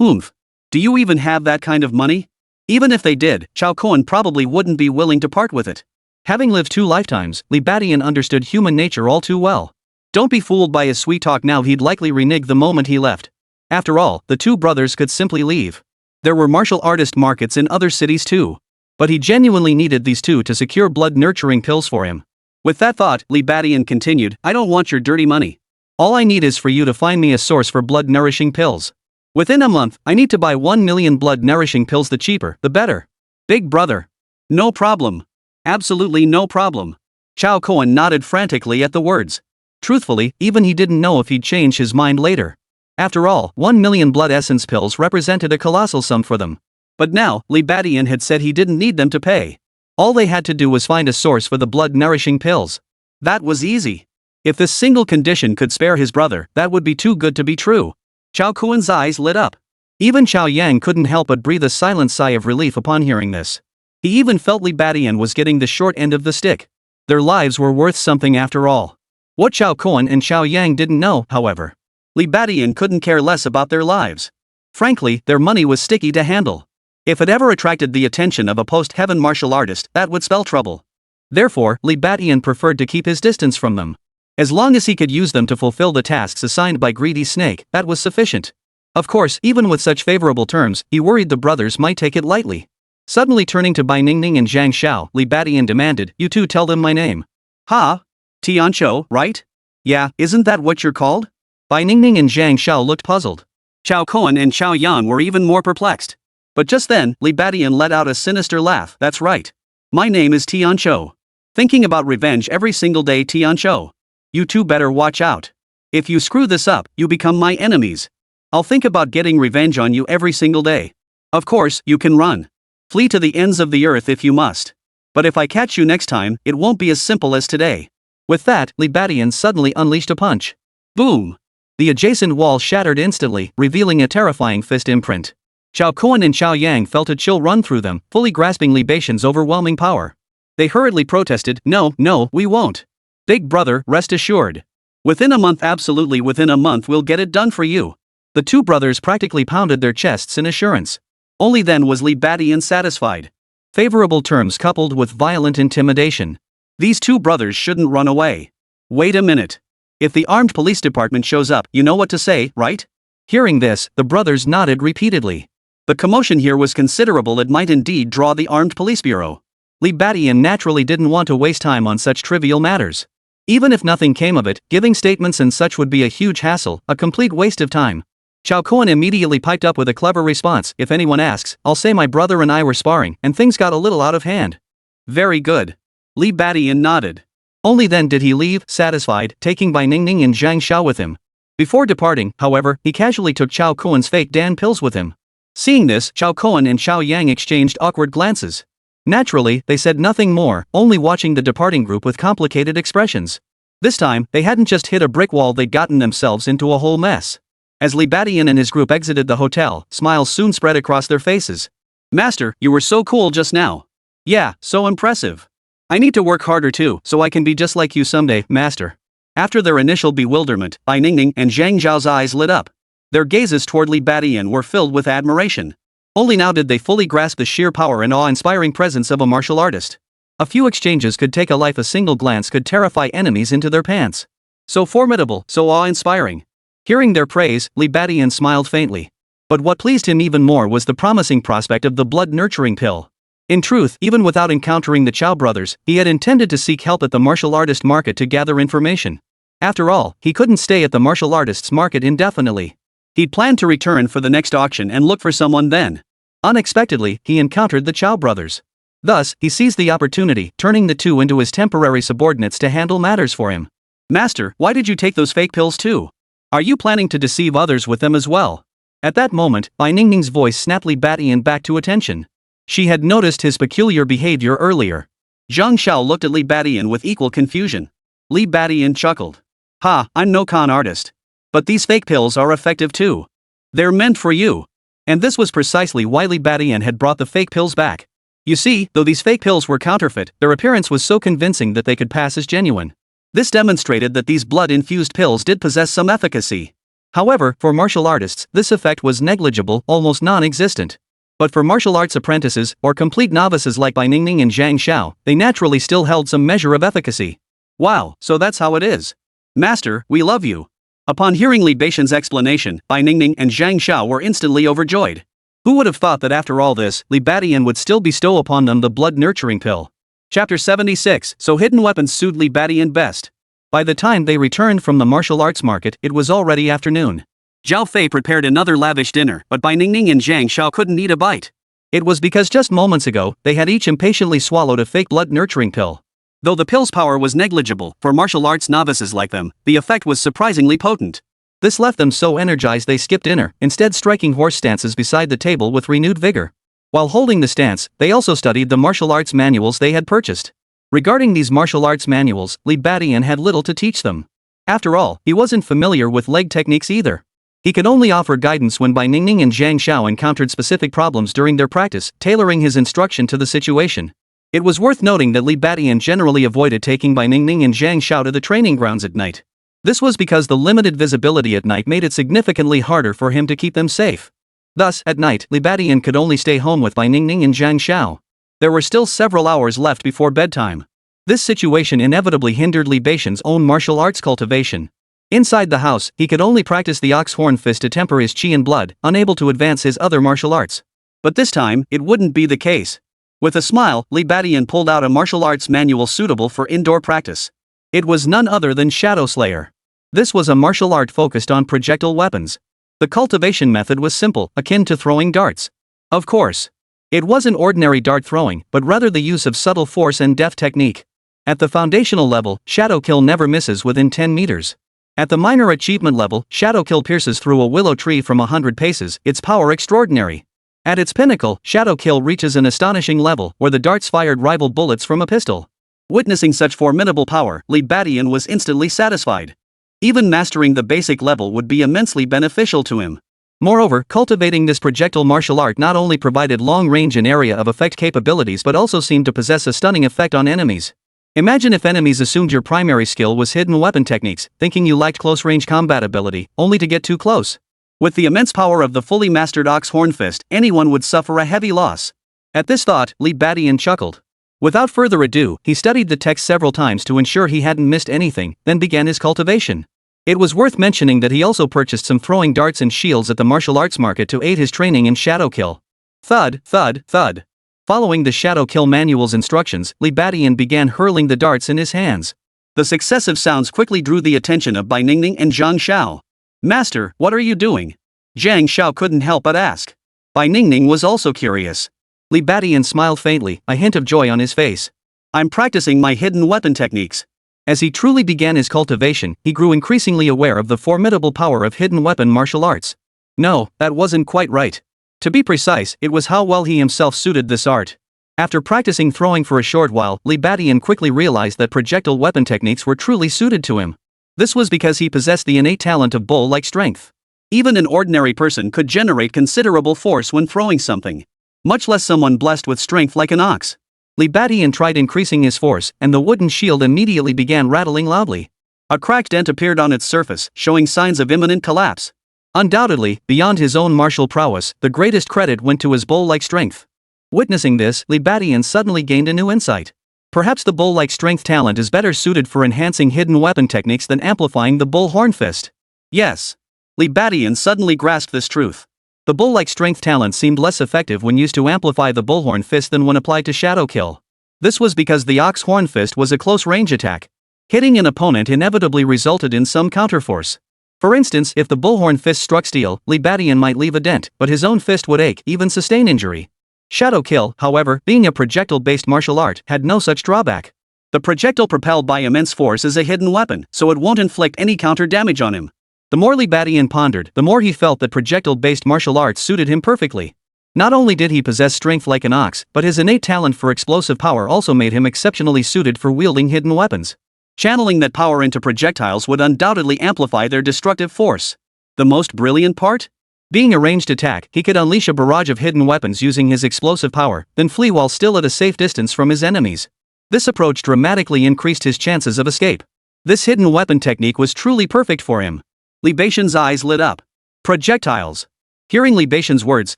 "Oomph. Do you even have that kind of money?" Even if they did, Chao Kuan probably wouldn't be willing to part with it. Having lived 2 lifetimes, Li Badian understood human nature all too well. Don't be fooled by his sweet talk now, he'd likely renege the moment he left. After all, the two brothers could simply leave. There were martial artist markets in other cities too. But he genuinely needed these two to secure blood-nurturing pills for him. With that thought, Li Badian continued, "I don't want your dirty money. All I need is for you to find me a source for blood-nourishing pills. Within a month, I need to buy 1 million blood-nourishing pills, the cheaper, the better." "Big brother." "No problem. Absolutely no problem." Chao Kuan nodded frantically at the words. Truthfully, even he didn't know if he'd change his mind later. After all, 1 million blood essence pills represented a colossal sum for them. But now, Li Badian had said he didn't need them to pay. All they had to do was find a source for the blood-nourishing pills. That was easy. If this single condition could spare his brother, that would be too good to be true. Chao Kuan's eyes lit up. Even Chao Yang couldn't help but breathe a silent sigh of relief upon hearing this. He even felt Li Badian was getting the short end of the stick. Their lives were worth something after all. What Chao Kuan and Chao Yang didn't know, however, Li Badian couldn't care less about their lives. Frankly, their money was sticky to handle. If it ever attracted the attention of a post-heaven martial artist, that would spell trouble. Therefore, Li Badian preferred to keep his distance from them. As long as he could use them to fulfill the tasks assigned by Greedy Snake, that was sufficient. Of course, even with such favorable terms, he worried the brothers might take it lightly. Suddenly turning to Bai Ningning and Zhang Xiao, Li Badian demanded, "You two tell them my name." "Ha? Tianqiu, right? Yeah, isn't that what you're called?" Bai Ningning and Zhang Xiao looked puzzled. Chao Kuan and Chao Yan were even more perplexed. But just then, Li Badian let out a sinister laugh. "That's right. My name is Tianqiu. Thinking about revenge every single day, Tianqiu. You two better watch out. If you screw this up, you become my enemies. I'll think about getting revenge on you every single day. Of course, you can run. Flee to the ends of the earth if you must. But if I catch you next time, it won't be as simple as today." With that, Li Badian suddenly unleashed a punch. Boom! The adjacent wall shattered instantly, revealing a terrifying fist imprint. Chao Kuan and Chao Yang felt a chill run through them, fully grasping Li Baishan's overwhelming power. They hurriedly protested, "No, we won't. Big brother, rest assured. Within a month, absolutely within a month, we'll get it done for you." The two brothers practically pounded their chests in assurance. Only then was Li Badian satisfied. Favorable terms coupled with violent intimidation. These two brothers shouldn't run away. Wait a minute. If the armed police department shows up, you know what to say, right? Hearing this, the brothers nodded repeatedly. The commotion here was considerable, it might indeed draw the armed police bureau. Li Badian naturally didn't want to waste time on such trivial matters. Even if nothing came of it, giving statements and such would be a huge hassle, a complete waste of time. Chao Kuan immediately piped up with a clever response, "If anyone asks, I'll say my brother and I were sparring, and things got a little out of hand." Very good. Li Badian nodded. Only then did he leave, satisfied, taking Bai Ningning and Zhang Xiao with him. Before departing, however, he casually took Chao Kuan's fake Dan pills with him. Seeing this, Chao Kuan and Chao Yang exchanged awkward glances. Naturally, they said nothing more, only watching the departing group with complicated expressions. This time, they hadn't just hit a brick wall, they'd gotten themselves into a whole mess. As Li Badian and his group exited the hotel, smiles soon spread across their faces. "Master, you were so cool just now." "Yeah, so impressive. I need to work harder too, so I can be just like you someday, Master." After their initial bewilderment, Bai Ningning and Zhang Zhao's eyes lit up. Their gazes toward Li Badian were filled with admiration. Only now did they fully grasp the sheer power and awe-inspiring presence of a martial artist. A few exchanges could take a life, a single glance could terrify enemies into their pants. So formidable, so awe-inspiring. Hearing their praise, Li Badian smiled faintly. But what pleased him even more was the promising prospect of the blood-nurturing pill. In truth, even without encountering the Chow brothers, he had intended to seek help at the martial artist market to gather information. After all, he couldn't stay at the martial artists market indefinitely. He'd planned to return for the next auction and look for someone then. Unexpectedly, he encountered the Chow brothers. Thus, he seized the opportunity, turning the two into his temporary subordinates to handle matters for him. "Master, why did you take those fake pills too? Are you planning to deceive others with them as well?" At that moment, Bai Ningning's voice snapped Li Badian back to attention. She had noticed his peculiar behavior earlier. Zhang Xiao looked at Li Badian with equal confusion. Li Badian chuckled. "Ha, I'm no con artist. But these fake pills are effective too. They're meant for you." And this was precisely why Li Badian had brought the fake pills back. You see, though these fake pills were counterfeit, their appearance was so convincing that they could pass as genuine. This demonstrated that these blood-infused pills did possess some efficacy. However, for martial artists, this effect was negligible, almost non-existent. But for martial arts apprentices, or complete novices like Bai Ningning and Zhang Xiao, they naturally still held some measure of efficacy. "Wow, so that's how it is. Master, we love you." Upon hearing Li Badian's explanation, Bai Ningning and Zhang Xiao were instantly overjoyed. Who would have thought that after all this, Li Badian would still bestow upon them the blood-nurturing pill? Chapter 76, So hidden weapons suited Li Badian best. By the time they returned from the martial arts market, it was already afternoon. Zhao Fei prepared another lavish dinner, but Bai Ningning and Zhang Xiao couldn't eat a bite. It was because just moments ago, they had each impatiently swallowed a fake blood-nurturing pill. Though the pill's power was negligible, for martial arts novices like them, the effect was surprisingly potent. This left them so energized they skipped dinner, instead striking horse stances beside the table with renewed vigor. While holding the stance, they also studied the martial arts manuals they had purchased. Regarding these martial arts manuals, Li Badian had little to teach them. After all, he wasn't familiar with leg techniques either. He could only offer guidance when Bai Ningning and Zhang Xiao encountered specific problems during their practice, tailoring his instruction to the situation. It was worth noting that Li Badian generally avoided taking Bai Ningning and Zhang Xiao to the training grounds at night. This was because the limited visibility at night made it significantly harder for him to keep them safe. Thus, at night, Li Badian could only stay home with Bai Ningning and Zhang Xiao. There were still several hours left before bedtime. This situation inevitably hindered Li Badian's own martial arts cultivation. Inside the house, he could only practice the ox horn fist to temper his chi and blood, unable to advance his other martial arts. But this time, it wouldn't be the case. With a smile, Li Badian pulled out a martial arts manual suitable for indoor practice. It was none other than Shadow Slayer. This was a martial art focused on projectile weapons. The cultivation method was simple, akin to throwing darts. Of course. It wasn't ordinary dart throwing, but rather the use of subtle force and deft technique. At the foundational level, Shadow Kill never misses within 10 meters. At the minor achievement level, Shadow Kill pierces through a willow tree from 100 paces, its power extraordinary. At its pinnacle, Shadow Kill reaches an astonishing level, where the darts fired rivaled bullets from a pistol. Witnessing such formidable power, Li Badian was instantly satisfied. Even mastering the basic level would be immensely beneficial to him. Moreover, cultivating this projectile martial art not only provided long-range and area of effect capabilities but also seemed to possess a stunning effect on enemies. Imagine if enemies assumed your primary skill was hidden weapon techniques, thinking you lacked close-range combat ability, only to get too close. With the immense power of the fully mastered ox horn fist, anyone would suffer a heavy loss. At this thought, Li Badian chuckled. Without further ado, he studied the text several times to ensure he hadn't missed anything, then began his cultivation. It was worth mentioning that he also purchased some throwing darts and shields at the martial arts market to aid his training in Shadow Kill. Thud, thud, thud. Following the Shadow Kill manual's instructions, Li Badian began hurling the darts in his hands. The successive sounds quickly drew the attention of Bai Ningning and Zhang Xiao. "Master, what are you doing?" Zhang Xiao couldn't help but ask. Bai Ningning was also curious. Li Badian smiled faintly, a hint of joy on his face. "I'm practicing my hidden weapon techniques." As he truly began his cultivation, he grew increasingly aware of the formidable power of hidden weapon martial arts. No, that wasn't quite right. To be precise, it was how well he himself suited this art. After practicing throwing for a short while, Li Badian quickly realized that projectile weapon techniques were truly suited to him. This was because he possessed the innate talent of bull-like strength. Even an ordinary person could generate considerable force when throwing something, much less someone blessed with strength like an ox. Li Badian tried increasing his force, and the wooden shield immediately began rattling loudly. A cracked dent appeared on its surface, showing signs of imminent collapse. Undoubtedly, beyond his own martial prowess, the greatest credit went to his bull-like strength. Witnessing this, Li Badian suddenly gained a new insight. Perhaps the bull-like strength talent is better suited for enhancing hidden weapon techniques than amplifying the bull horn fist. Yes. Li Badian suddenly grasped this truth. The bull-like strength talent seemed less effective when used to amplify the bullhorn fist than when applied to shadow kill. This was because the ox horn fist was a close-range attack. Hitting an opponent inevitably resulted in some counterforce. For instance, if the bullhorn fist struck steel, Li Badian might leave a dent, but his own fist would ache, even sustain injury. Shadow kill, however, being a projectile-based martial art, had no such drawback. The projectile propelled by immense force is a hidden weapon, so it won't inflict any counter damage on him. The more Li Badian pondered, the more he felt that projectile-based martial arts suited him perfectly. Not only did he possess strength like an ox, but his innate talent for explosive power also made him exceptionally suited for wielding hidden weapons. Channeling that power into projectiles would undoubtedly amplify their destructive force. The most brilliant part? Being a ranged attack, he could unleash a barrage of hidden weapons using his explosive power, then flee while still at a safe distance from his enemies. This approach dramatically increased his chances of escape. This hidden weapon technique was truly perfect for him. Li Baixian's eyes lit up. Projectiles. Hearing Li Baixian's words,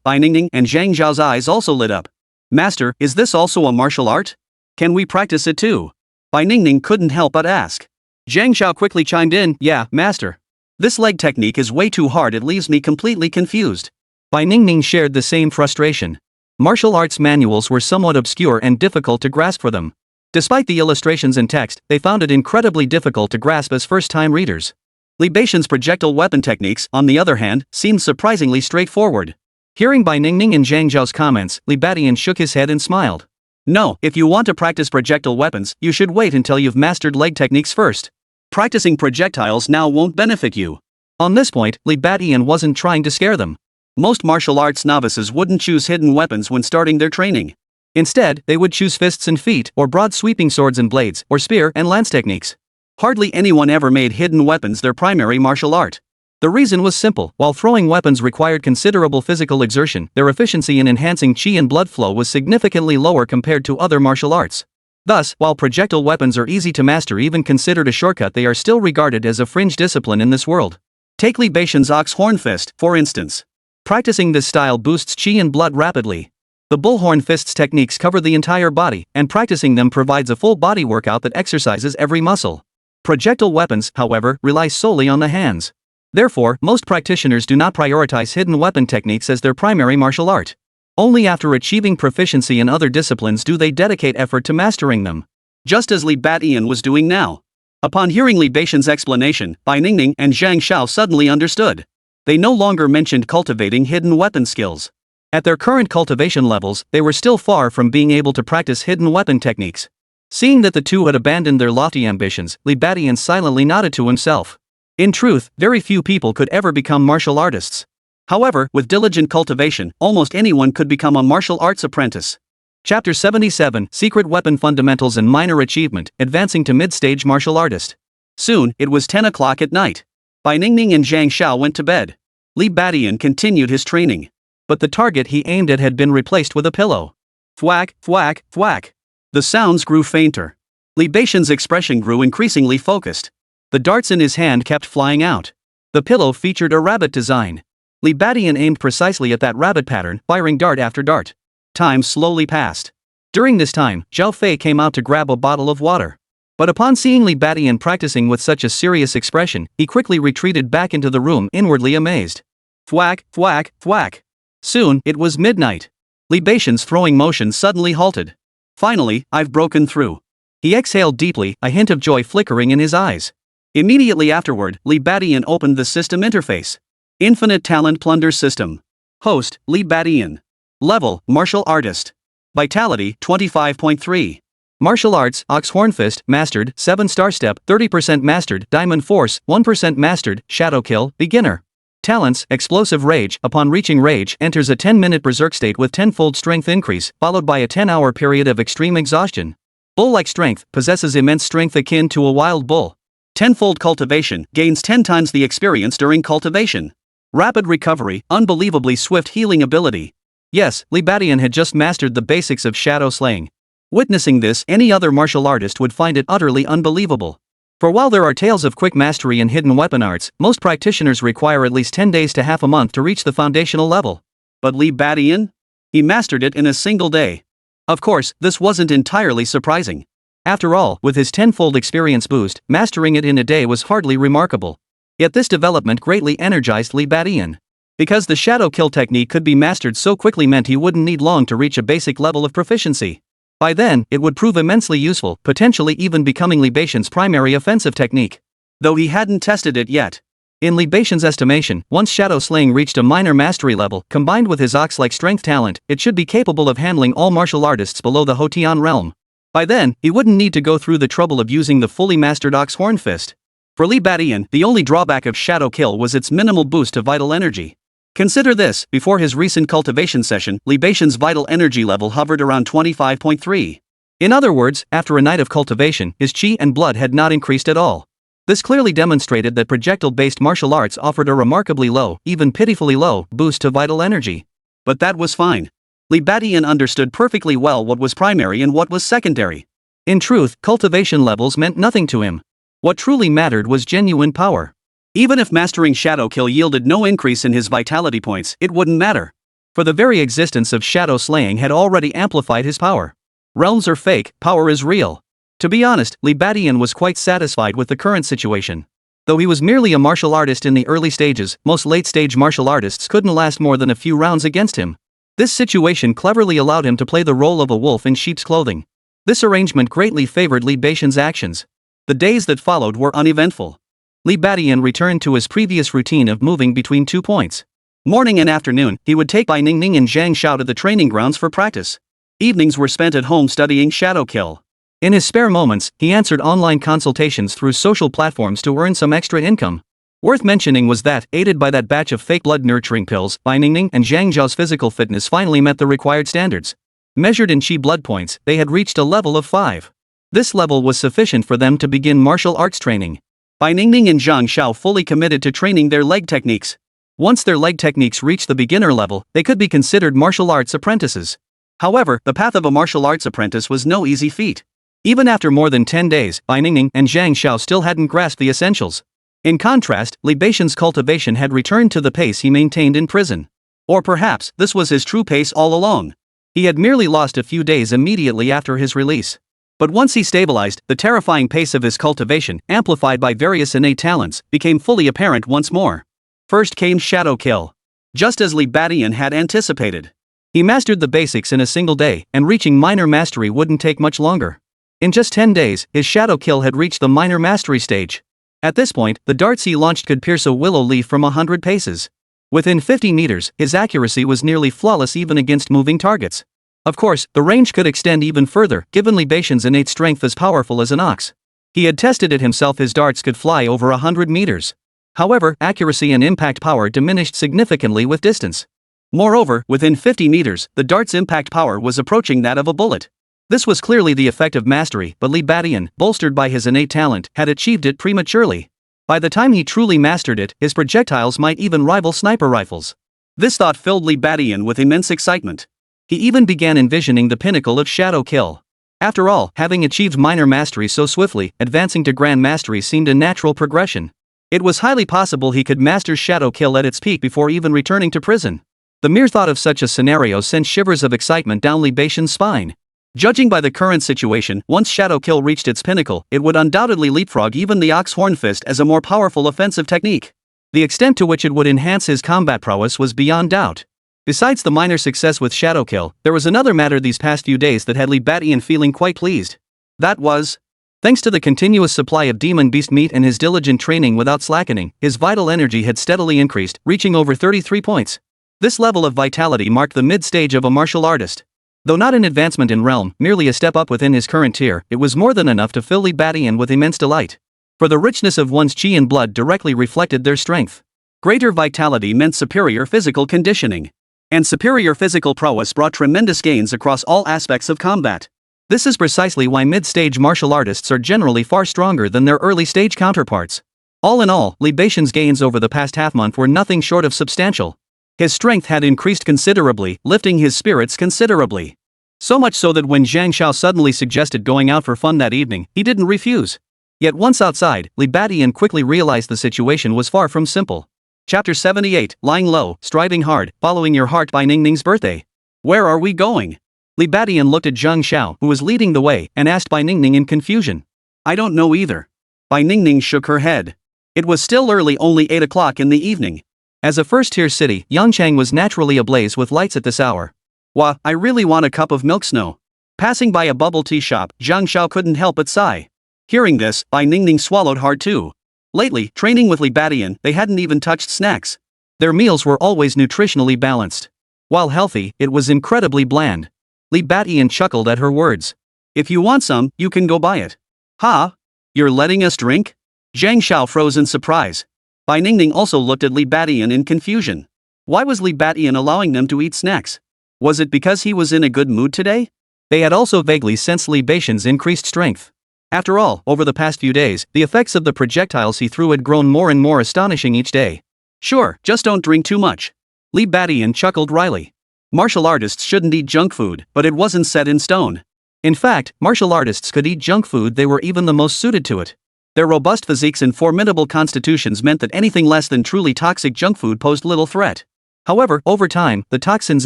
Bai Ningning and Zhang Zhao's eyes also lit up. Master, is this also a martial art? Can we practice it too? Bai Ningning couldn't help but ask. Zhang Zhao quickly chimed in, yeah, master. This leg technique is way too hard, it leaves me completely confused. Bai Ningning shared the same frustration. Martial arts manuals were somewhat obscure and difficult to grasp for them. Despite the illustrations and text, they found it incredibly difficult to grasp as first-time readers. Li Baixian's projectile weapon techniques, on the other hand, seemed surprisingly straightforward. Hearing Bai Ningning and Zhang Zhao's comments, Li Badian shook his head and smiled. No, if you want to practice projectile weapons, you should wait until you've mastered leg techniques first. Practicing projectiles now won't benefit you. On this point, Li Badian wasn't trying to scare them. Most martial arts novices wouldn't choose hidden weapons when starting their training. Instead, they would choose fists and feet, or broad sweeping swords and blades, or spear and lance techniques. Hardly anyone ever made hidden weapons their primary martial art. The reason was simple: while throwing weapons required considerable physical exertion, their efficiency in enhancing chi and blood flow was significantly lower compared to other martial arts. Thus, while projectile weapons are easy to master, even considered a shortcut, they are still regarded as a fringe discipline in this world. Take Li Baixian's ox horn fist, for instance. Practicing this style boosts chi and blood rapidly. The bullhorn fist's techniques cover the entire body, and practicing them provides a full body workout that exercises every muscle. Projectile weapons, however, rely solely on the hands. Therefore, most practitioners do not prioritize hidden weapon techniques as their primary martial art. Only after achieving proficiency in other disciplines do they dedicate effort to mastering them. Just as Li Badian was doing now. Upon hearing Li Baixian's explanation, Bai Ningning and Zhang Zhao suddenly understood. They no longer mentioned cultivating hidden weapon skills. At their current cultivation levels, they were still far from being able to practice hidden weapon techniques. Seeing that the two had abandoned their lofty ambitions, Li Badian silently nodded to himself. In truth, very few people could ever become martial artists. However, with diligent cultivation, almost anyone could become a martial arts apprentice. Chapter 77, Secret Weapon Fundamentals and Minor Achievement, Advancing to Mid-Stage Martial Artist. Soon, it was 10 o'clock at night. Bai Ningning and Zhang Zhao went to bed. Li Badian continued his training. But the target he aimed at had been replaced with a pillow. Thwack, thwack, thwack. The sounds grew fainter. Li Baixian's expression grew increasingly focused. The darts in his hand kept flying out. The pillow featured a rabbit design. Li Badian aimed precisely at that rabbit pattern, firing dart after dart. Time slowly passed. During this time, Zhao Fei came out to grab a bottle of water. But upon seeing Li Badian practicing with such a serious expression, he quickly retreated back into the room, inwardly amazed. Thwack, thwack, thwack. Soon, it was midnight. Li Baixian's throwing motion suddenly halted. Finally, I've broken through. He exhaled deeply, a hint of joy flickering in his eyes. Immediately afterward, Li Badian opened the system interface. Infinite Plunder System. Host, Li Badian. Level, Martial Artist. Vitality, 25.3. Martial Arts, Ox Horn Fist, Mastered, 7-star Step, 30% Mastered, Diamond Force, 1% Mastered, Shadow Kill, Beginner. Talents, Explosive Rage, upon reaching Rage, enters a 10-minute berserk state with tenfold strength increase, followed by a 10-hour period of extreme exhaustion. Bull-like Strength, possesses immense strength akin to a wild bull. Tenfold Cultivation, gains 10 times the experience during cultivation. Rapid Recovery, unbelievably swift healing ability. Yes, Libadian had just mastered the basics of shadow slaying. Witnessing this, any other martial artist would find it utterly unbelievable. For while there are tales of quick mastery in hidden weapon arts, most practitioners require at least 10 days to half a month to reach the foundational level. But Libadian? He mastered it in a single day. Of course, this wasn't entirely surprising. After all, with his tenfold experience boost, mastering it in a day was hardly remarkable. Yet this development greatly energized Libadian. Because the shadow kill technique could be mastered so quickly meant he wouldn't need long to reach a basic level of proficiency. By then, it would prove immensely useful, potentially even becoming Libation's primary offensive technique. Though he hadn't tested it yet. In Libation's estimation, once shadow slaying reached a minor mastery level, combined with his ox-like strength talent, it should be capable of handling all martial artists below the Hotian realm. By then, he wouldn't need to go through the trouble of using the fully mastered Ox Horn Fist. For Libadian, the only drawback of Shadow Kill was its minimal boost to vital energy. Consider this, before his recent cultivation session, Libation's vital energy level hovered around 25.3. In other words, after a night of cultivation, his chi and blood had not increased at all. This clearly demonstrated that projectile-based martial arts offered a remarkably low, even pitifully low, boost to vital energy. But that was fine. Libadian understood perfectly well what was primary and what was secondary. In truth, cultivation levels meant nothing to him. What truly mattered was genuine power. Even if mastering Shadow Kill yielded no increase in his vitality points, it wouldn't matter. For the very existence of shadow slaying had already amplified his power. Realms are fake, power is real. To be honest, Libadian was quite satisfied with the current situation. Though he was merely a martial artist in the early stages, most late-stage martial artists couldn't last more than a few rounds against him. This situation cleverly allowed him to play the role of a wolf in sheep's clothing. This arrangement greatly favored Libation's actions. The days that followed were uneventful. Libadian returned to his previous routine of moving between 2 points. Morning and afternoon, he would take Bai Ningning and Zhang Xiao to the training grounds for practice. Evenings were spent at home studying Shadow Kill. In his spare moments, he answered online consultations through social platforms to earn some extra income. Worth mentioning was that, aided by that batch of fake blood nurturing pills, Bai Ningning and Zhang Xiao's physical fitness finally met the required standards. Measured in Qi blood points, they had reached a level of 5. This level was sufficient for them to begin martial arts training. Bai Ningning and Zhang Xiao fully committed to training their leg techniques. Once their leg techniques reached the beginner level, they could be considered martial arts apprentices. However, the path of a martial arts apprentice was no easy feat. Even after more than 10 days, Bai Ningning and Zhang Xiao still hadn't grasped the essentials. In contrast, Libation's cultivation had returned to the pace he maintained in prison. Or perhaps, this was his true pace all along. He had merely lost a few days immediately after his release. But once he stabilized, the terrifying pace of his cultivation, amplified by various innate talents, became fully apparent once more. First came Shadow Kill. Just as Libadian had anticipated. He mastered the basics in a single day, and reaching minor mastery wouldn't take much longer. In just 10 days, his Shadow Kill had reached the minor mastery stage. At this point, the darts he launched could pierce a willow leaf from 100 paces. Within 50 meters, his accuracy was nearly flawless even against moving targets. Of course, the range could extend even further, given Libation's innate strength as powerful as an ox. He had tested it himself, his darts could fly over 100 meters. However, accuracy and impact power diminished significantly with distance. Moreover, within 50 meters, the dart's impact power was approaching that of a bullet. This was clearly the effect of mastery, but Libadian, bolstered by his innate talent, had achieved it prematurely. By the time he truly mastered it, his projectiles might even rival sniper rifles. This thought filled Libadian with immense excitement. He even began envisioning the pinnacle of Shadow Kill. After all, having achieved minor mastery so swiftly, advancing to grand mastery seemed a natural progression. It was highly possible he could master Shadow Kill at its peak before even returning to prison. The mere thought of such a scenario sent shivers of excitement down Libation's spine. Judging by the current situation, once Shadow Kill reached its pinnacle, it would undoubtedly leapfrog even the Ox Horn Fist as a more powerful offensive technique. The extent to which it would enhance his combat prowess was beyond doubt. Besides the minor success with Shadow Kill, there was another matter these past few days that had Libadian feeling quite pleased. That was, thanks to the continuous supply of demon beast meat and his diligent training without slackening, his vital energy had steadily increased, reaching over 33 points. This level of vitality marked the mid-stage of a martial artist. Though not an advancement in realm, merely a step up within his current tier, it was more than enough to fill Li Badian with immense delight. For the richness of one's chi and blood directly reflected their strength. Greater vitality meant superior physical conditioning. And superior physical prowess brought tremendous gains across all aspects of combat. This is precisely why mid-stage martial artists are generally far stronger than their early-stage counterparts. All in all, Li Badian's gains over the past half-month were nothing short of substantial. His strength had increased considerably, lifting his spirits considerably. So much so that when Zhang Xiao suddenly suggested going out for fun that evening, he didn't refuse. Yet once outside, Li Badian quickly realized the situation was far from simple. Chapter 78, Lying Low, Striving Hard, Following Your Heart by Ningning's Birthday. Where are we going? Li Badian looked at Zhang Xiao, who was leading the way, and asked Bai Ningning in confusion. I don't know either. Bai Ningning shook her head. It was still early, only 8 o'clock in the evening. As a first-tier city, Yangchang was naturally ablaze with lights at this hour. Wah, I really want a cup of milk snow. Passing by a bubble tea shop, Zhang Xiao couldn't help but sigh. Hearing this, Bai Ningning swallowed hard too. Lately, training with Li Badian, they hadn't even touched snacks. Their meals were always nutritionally balanced. While healthy, it was incredibly bland. Li Badian chuckled at her words. If you want some, you can go buy it. Ha? You're letting us drink? Zhang Xiao froze in surprise. Bai Ningning also looked at Li Badian in confusion. Why was Li Badian allowing them to eat snacks? Was it because he was in a good mood today? They had also vaguely sensed Li Badian's increased strength. After all, over the past few days, the effects of the projectiles he threw had grown more and more astonishing each day. Sure, just don't drink too much. Li Badian chuckled wryly. Martial artists shouldn't eat junk food, but it wasn't set in stone. In fact, martial artists could eat junk food, they were even the most suited to it. Their robust physiques and formidable constitutions meant that anything less than truly toxic junk food posed little threat. However, over time, the toxins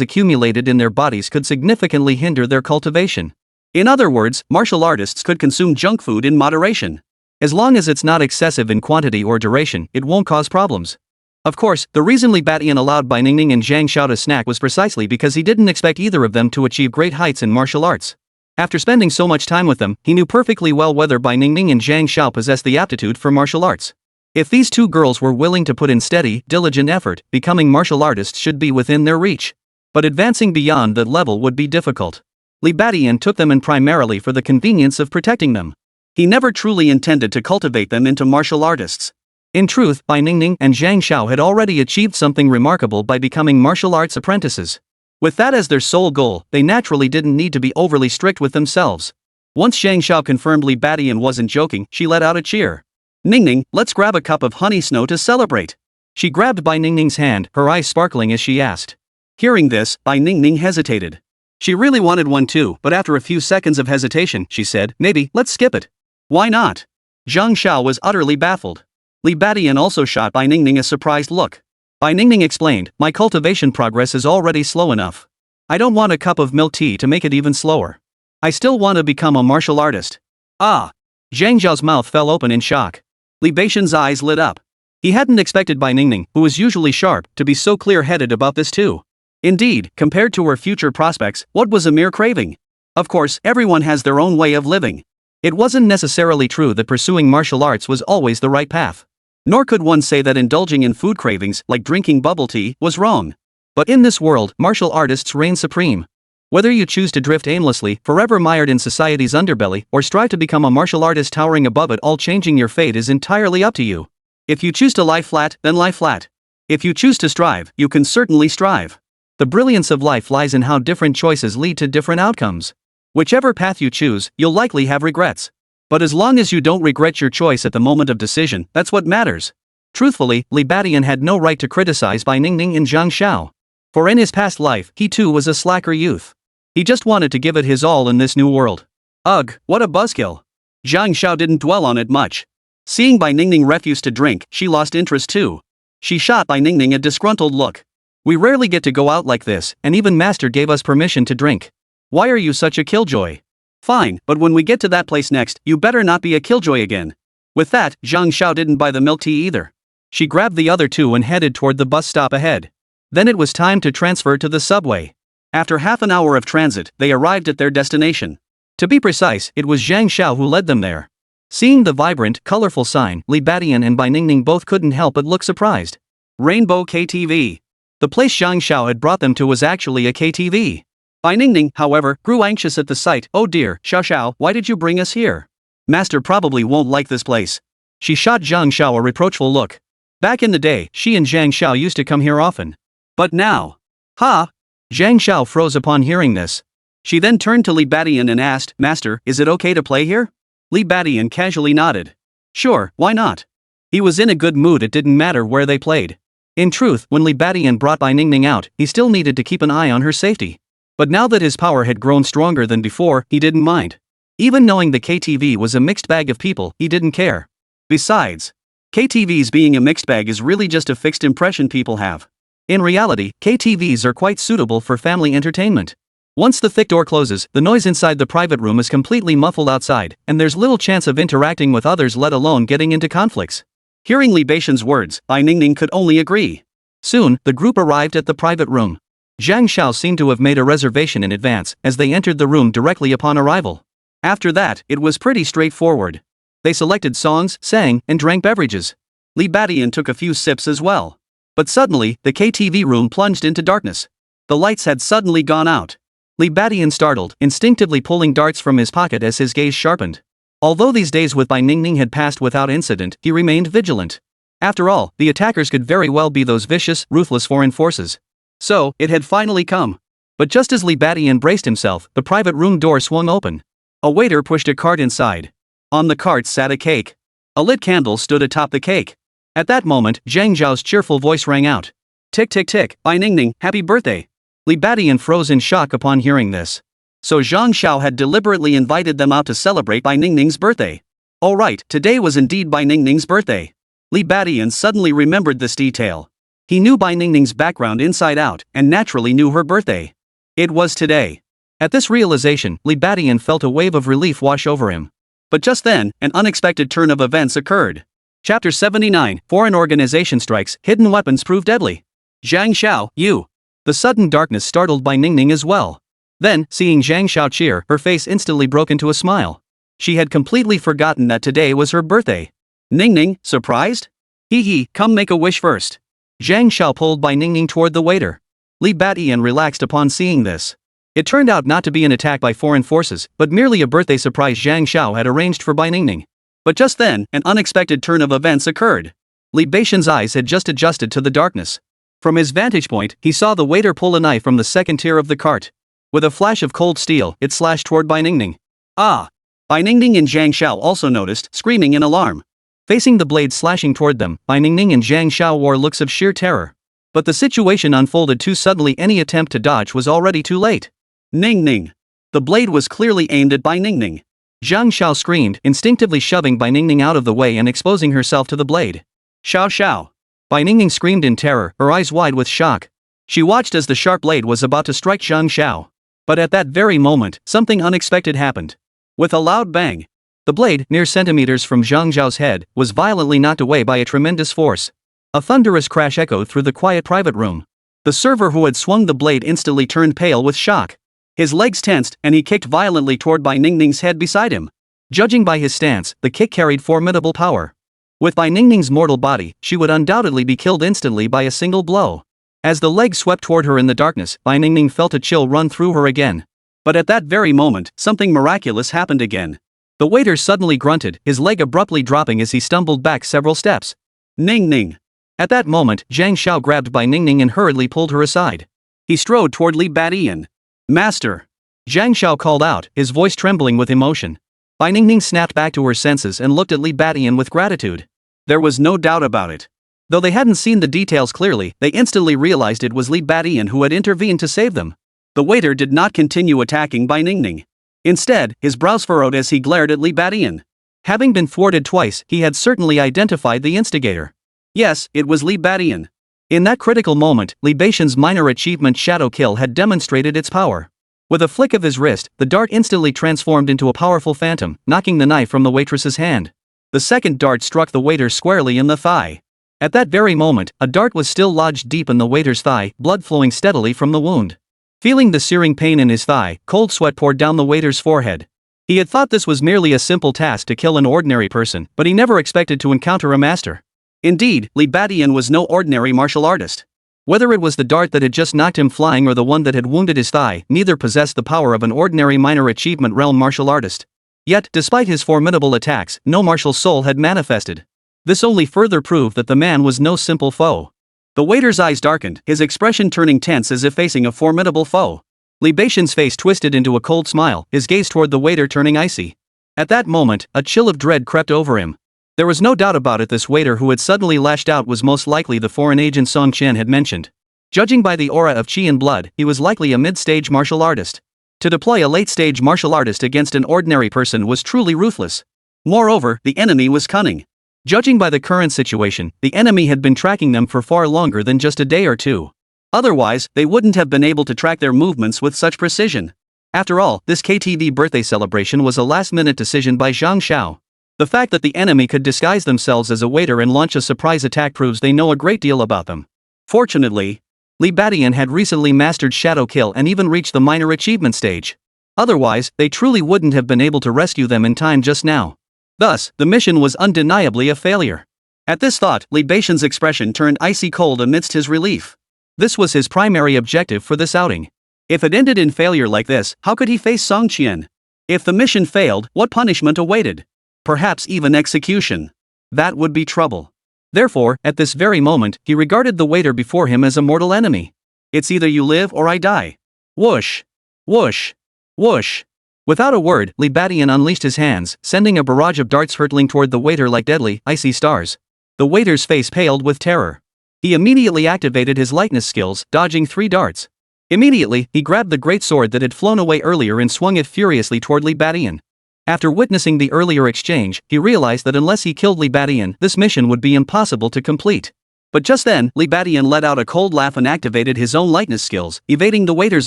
accumulated in their bodies could significantly hinder their cultivation. In other words, martial artists could consume junk food in moderation. As long as it's not excessive in quantity or duration, it won't cause problems. Of course, the reason Li Badian allowed Bai Ningning and Zhang Xiao to snack was precisely because he didn't expect either of them to achieve great heights in martial arts. After spending so much time with them, he knew perfectly well whether Bai Ningning and Zhang Xiao possessed the aptitude for martial arts. If these two girls were willing to put in steady, diligent effort, becoming martial artists should be within their reach. But advancing beyond that level would be difficult. Li Badian took them in primarily for the convenience of protecting them. He never truly intended to cultivate them into martial artists. In truth, Bai Ningning and Zhang Xiao had already achieved something remarkable by becoming martial arts apprentices. With that as their sole goal, they naturally didn't need to be overly strict with themselves. Once Zhang Xiao confirmed Li Badian wasn't joking, she let out a cheer. Ningning, let's grab a cup of honey snow to celebrate. She grabbed Bai Ningning's hand, her eyes sparkling as she asked. Hearing this, Bai Ningning hesitated. She really wanted one too, but after a few seconds of hesitation, she said, maybe, let's skip it. Why not? Zhang Xiao was utterly baffled. Li Badian also shot Bai Ningning a surprised look. Bai Ningning explained, my cultivation progress is already slow enough. I don't want a cup of milk tea to make it even slower. I still want to become a martial artist. Ah! Zhang Xiao's mouth fell open in shock. Li Badian's eyes lit up. He hadn't expected Bai Ningning, who was usually sharp, to be so clear-headed about this too. Indeed, compared to her future prospects, what was a mere craving? Of course, everyone has their own way of living. It wasn't necessarily true that pursuing martial arts was always the right path. Nor could one say that indulging in food cravings, like drinking bubble tea, was wrong. But in this world, martial artists reign supreme. Whether you choose to drift aimlessly, forever mired in society's underbelly, or strive to become a martial artist towering above it all, changing your fate is entirely up to you. If you choose to lie flat, then lie flat. If you choose to strive, you can certainly strive. The brilliance of life lies in how different choices lead to different outcomes. Whichever path you choose, you'll likely have regrets. But as long as you don't regret your choice at the moment of decision, that's what matters. Truthfully, Li Badian had no right to criticize Bai Ningning and Zhang Xiao. For in his past life, he too was a slacker youth. He just wanted to give it his all in this new world. Ugh, what a buzzkill. Zhang Xiao didn't dwell on it much. Seeing Bai Ningning refuse to drink, she lost interest too. She shot Bai Ningning a disgruntled look. We rarely get to go out like this, and even Master gave us permission to drink. Why are you such a killjoy? Fine, but when we get to that place next, you better not be a killjoy again. With that, Zhang Xiao didn't buy the milk tea either. She grabbed the other two and headed toward the bus stop ahead. Then it was time to transfer to the subway. After half an hour of transit, they arrived at their destination. To be precise, it was Zhang Xiao who led them there. Seeing the vibrant, colorful sign, Li Badian and Bai Ningning both couldn't help but look surprised. Rainbow KTV. The place Zhang Xiao had brought them to was actually a KTV. Bai Ningning, however, grew anxious at the sight. Oh dear, Xiao Xiao, why did you bring us here? Master probably won't like this place. She shot Zhang Xiao a reproachful look. Back in the day, she and Zhang Xiao used to come here often. But now. Ha! Zhang Xiao froze upon hearing this. She then turned to Li Badian and asked, Master, is it okay to play here? Li Badian casually nodded. Sure, why not? He was in a good mood, it didn't matter where they played. In truth, when Li Badian brought Bai Ningning out, he still needed to keep an eye on her safety. But now that his power had grown stronger than before, he didn't mind. Even knowing the KTV was a mixed bag of people, he didn't care. Besides, KTVs being a mixed bag is really just a fixed impression people have. In reality, KTVs are quite suitable for family entertainment. Once the thick door closes, the noise inside the private room is completely muffled outside, and there's little chance of interacting with others, let alone getting into conflicts. Hearing Li Beixian's words, Bai Ningning could only agree. Soon, the group arrived at the private room. Zhang Xiao seemed to have made a reservation in advance, as they entered the room directly upon arrival. After that, it was pretty straightforward. They selected songs, sang, and drank beverages. Li Badian took a few sips as well. But suddenly, the KTV room plunged into darkness. The lights had suddenly gone out. Li Badian startled, instinctively pulling darts from his pocket as his gaze sharpened. Although these days with Bai Ningning had passed without incident, he remained vigilant. After all, the attackers could very well be those vicious, ruthless foreign forces. So, it had finally come. But just as Li Badian braced himself, the private room door swung open. A waiter pushed a cart inside. On the cart sat a cake. A lit candle stood atop the cake. At that moment, Zhang Zhao's cheerful voice rang out. Tick tick tick, Bai Ningning, happy birthday. Li Badian froze in shock upon hearing this. So Zhang Xiao had deliberately invited them out to celebrate Bai Ningning's birthday. Oh right, today was indeed Bai Ningning's birthday. Li Badian suddenly remembered this detail. He knew Bai Ningning's background inside out, and naturally knew her birthday. It was today. At this realization, Li Badian felt a wave of relief wash over him. But just then, an unexpected turn of events occurred. Chapter 79, Foreign Organization Strikes, Hidden Weapons Prove Deadly. Zhang Xiao, you. The sudden darkness startled Bai Ningning as well. Then, seeing Zhang Xiao cheer, her face instantly broke into a smile. She had completely forgotten that today was her birthday. Ningning, surprised? Hee hee, come make a wish first. Zhang Xiao pulled Bai Ningning toward the waiter. Li Badian relaxed upon seeing this. It turned out not to be an attack by foreign forces, but merely a birthday surprise Zhang Xiao had arranged for Bai Ningning. But just then, an unexpected turn of events occurred. Li Beixian's eyes had just adjusted to the darkness. From his vantage point, he saw the waiter pull a knife from the second tier of the cart. With a flash of cold steel, it slashed toward Bai Ningning. Ah! Bai Ningning and Zhang Xiao also noticed, screaming in alarm. Facing the blade slashing toward them, Bai Ningning and Zhang Xiao wore looks of sheer terror. But the situation unfolded too suddenly, any attempt to dodge was already too late. Ningning! The blade was clearly aimed at Bai Ningning. Zhang Xiao screamed, instinctively shoving Bai Ningning out of the way and exposing herself to the blade. Xiao Xiao! Bai Ningning screamed in terror, her eyes wide with shock. She watched as the sharp blade was about to strike Zhang Xiao. But at that very moment, something unexpected happened. With a loud bang, the blade, near centimeters from Zhang Zhao's head, was violently knocked away by a tremendous force. A thunderous crash echoed through the quiet private room. The server who had swung the blade instantly turned pale with shock. His legs tensed, and he kicked violently toward Bai Ningning's head beside him. Judging by his stance, the kick carried formidable power. With Bai Ningning's mortal body, she would undoubtedly be killed instantly by a single blow. As the leg swept toward her in the darkness, Bai Ningning felt a chill run through her again. But at that very moment, something miraculous happened again. The waiter suddenly grunted, his leg abruptly dropping as he stumbled back several steps. Ningning! At that moment, Zhang Xiao grabbed Bai Ningning and hurriedly pulled her aside. He strode toward Li Badian. Master! Zhang Xiao called out, his voice trembling with emotion. Bai Ningning snapped back to her senses and looked at Li Badian with gratitude. There was no doubt about it. Though they hadn't seen the details clearly, they instantly realized it was Li Badian who had intervened to save them. The waiter did not continue attacking Bai Ningning. Instead, his brows furrowed as he glared at Li Badian. Having been thwarted twice, he had certainly identified the instigator. Yes, it was Li Badian. In that critical moment, Li Beixian's minor achievement Shadow Kill had demonstrated its power. With a flick of his wrist, the dart instantly transformed into a powerful phantom, knocking the knife from the waitress's hand. The second dart struck the waiter squarely in the thigh. At that very moment, a dart was still lodged deep in the waiter's thigh, blood flowing steadily from the wound. Feeling the searing pain in his thigh, cold sweat poured down the waiter's forehead. He had thought this was merely a simple task to kill an ordinary person, but he never expected to encounter a master. Indeed, Li Badian was no ordinary martial artist. Whether it was the dart that had just knocked him flying or the one that had wounded his thigh, neither possessed the power of an ordinary minor achievement realm martial artist. Yet, despite his formidable attacks, no martial soul had manifested. This only further proved that the man was no simple foe. The waiter's eyes darkened, his expression turning tense as if facing a formidable foe. Libation's face twisted into a cold smile, his gaze toward the waiter turning icy. At that moment, a chill of dread crept over him. There was no doubt about it, this waiter who had suddenly lashed out was most likely the foreign agent Song Chen had mentioned. Judging by the aura of chi and blood, he was likely a mid-stage martial artist. To deploy a late-stage martial artist against an ordinary person was truly ruthless. Moreover, the enemy was cunning. Judging by the current situation, the enemy had been tracking them for far longer than just a day or two. Otherwise, they wouldn't have been able to track their movements with such precision. After all, this KTV birthday celebration was a last-minute decision by Zhang Xiao. The fact that the enemy could disguise themselves as a waiter and launch a surprise attack proves they know a great deal about them. Fortunately, Li Badian had recently mastered Shadow Kill and even reached the minor achievement stage. Otherwise, they truly wouldn't have been able to rescue them in time just now. Thus, the mission was undeniably a failure. At this thought, Li Baixin's expression turned icy cold amidst his relief. This was his primary objective for this outing. If it ended in failure like this, how could he face Song Qian? If the mission failed, what punishment awaited? Perhaps even execution. That would be trouble. Therefore, at this very moment, he regarded the waiter before him as a mortal enemy. It's either you live or I die. Whoosh! Whoosh! Whoosh! Without a word, Li Badian unleashed his hands, sending a barrage of darts hurtling toward the waiter like deadly, icy stars. The waiter's face paled with terror. He immediately activated his lightness skills, dodging 3 darts. Immediately, he grabbed the great sword that had flown away earlier and swung it furiously toward Li Badian. After witnessing the earlier exchange, he realized that unless he killed Li Badian, this mission would be impossible to complete. But just then, Li Badian let out a cold laugh and activated his own lightness skills, evading the waiter's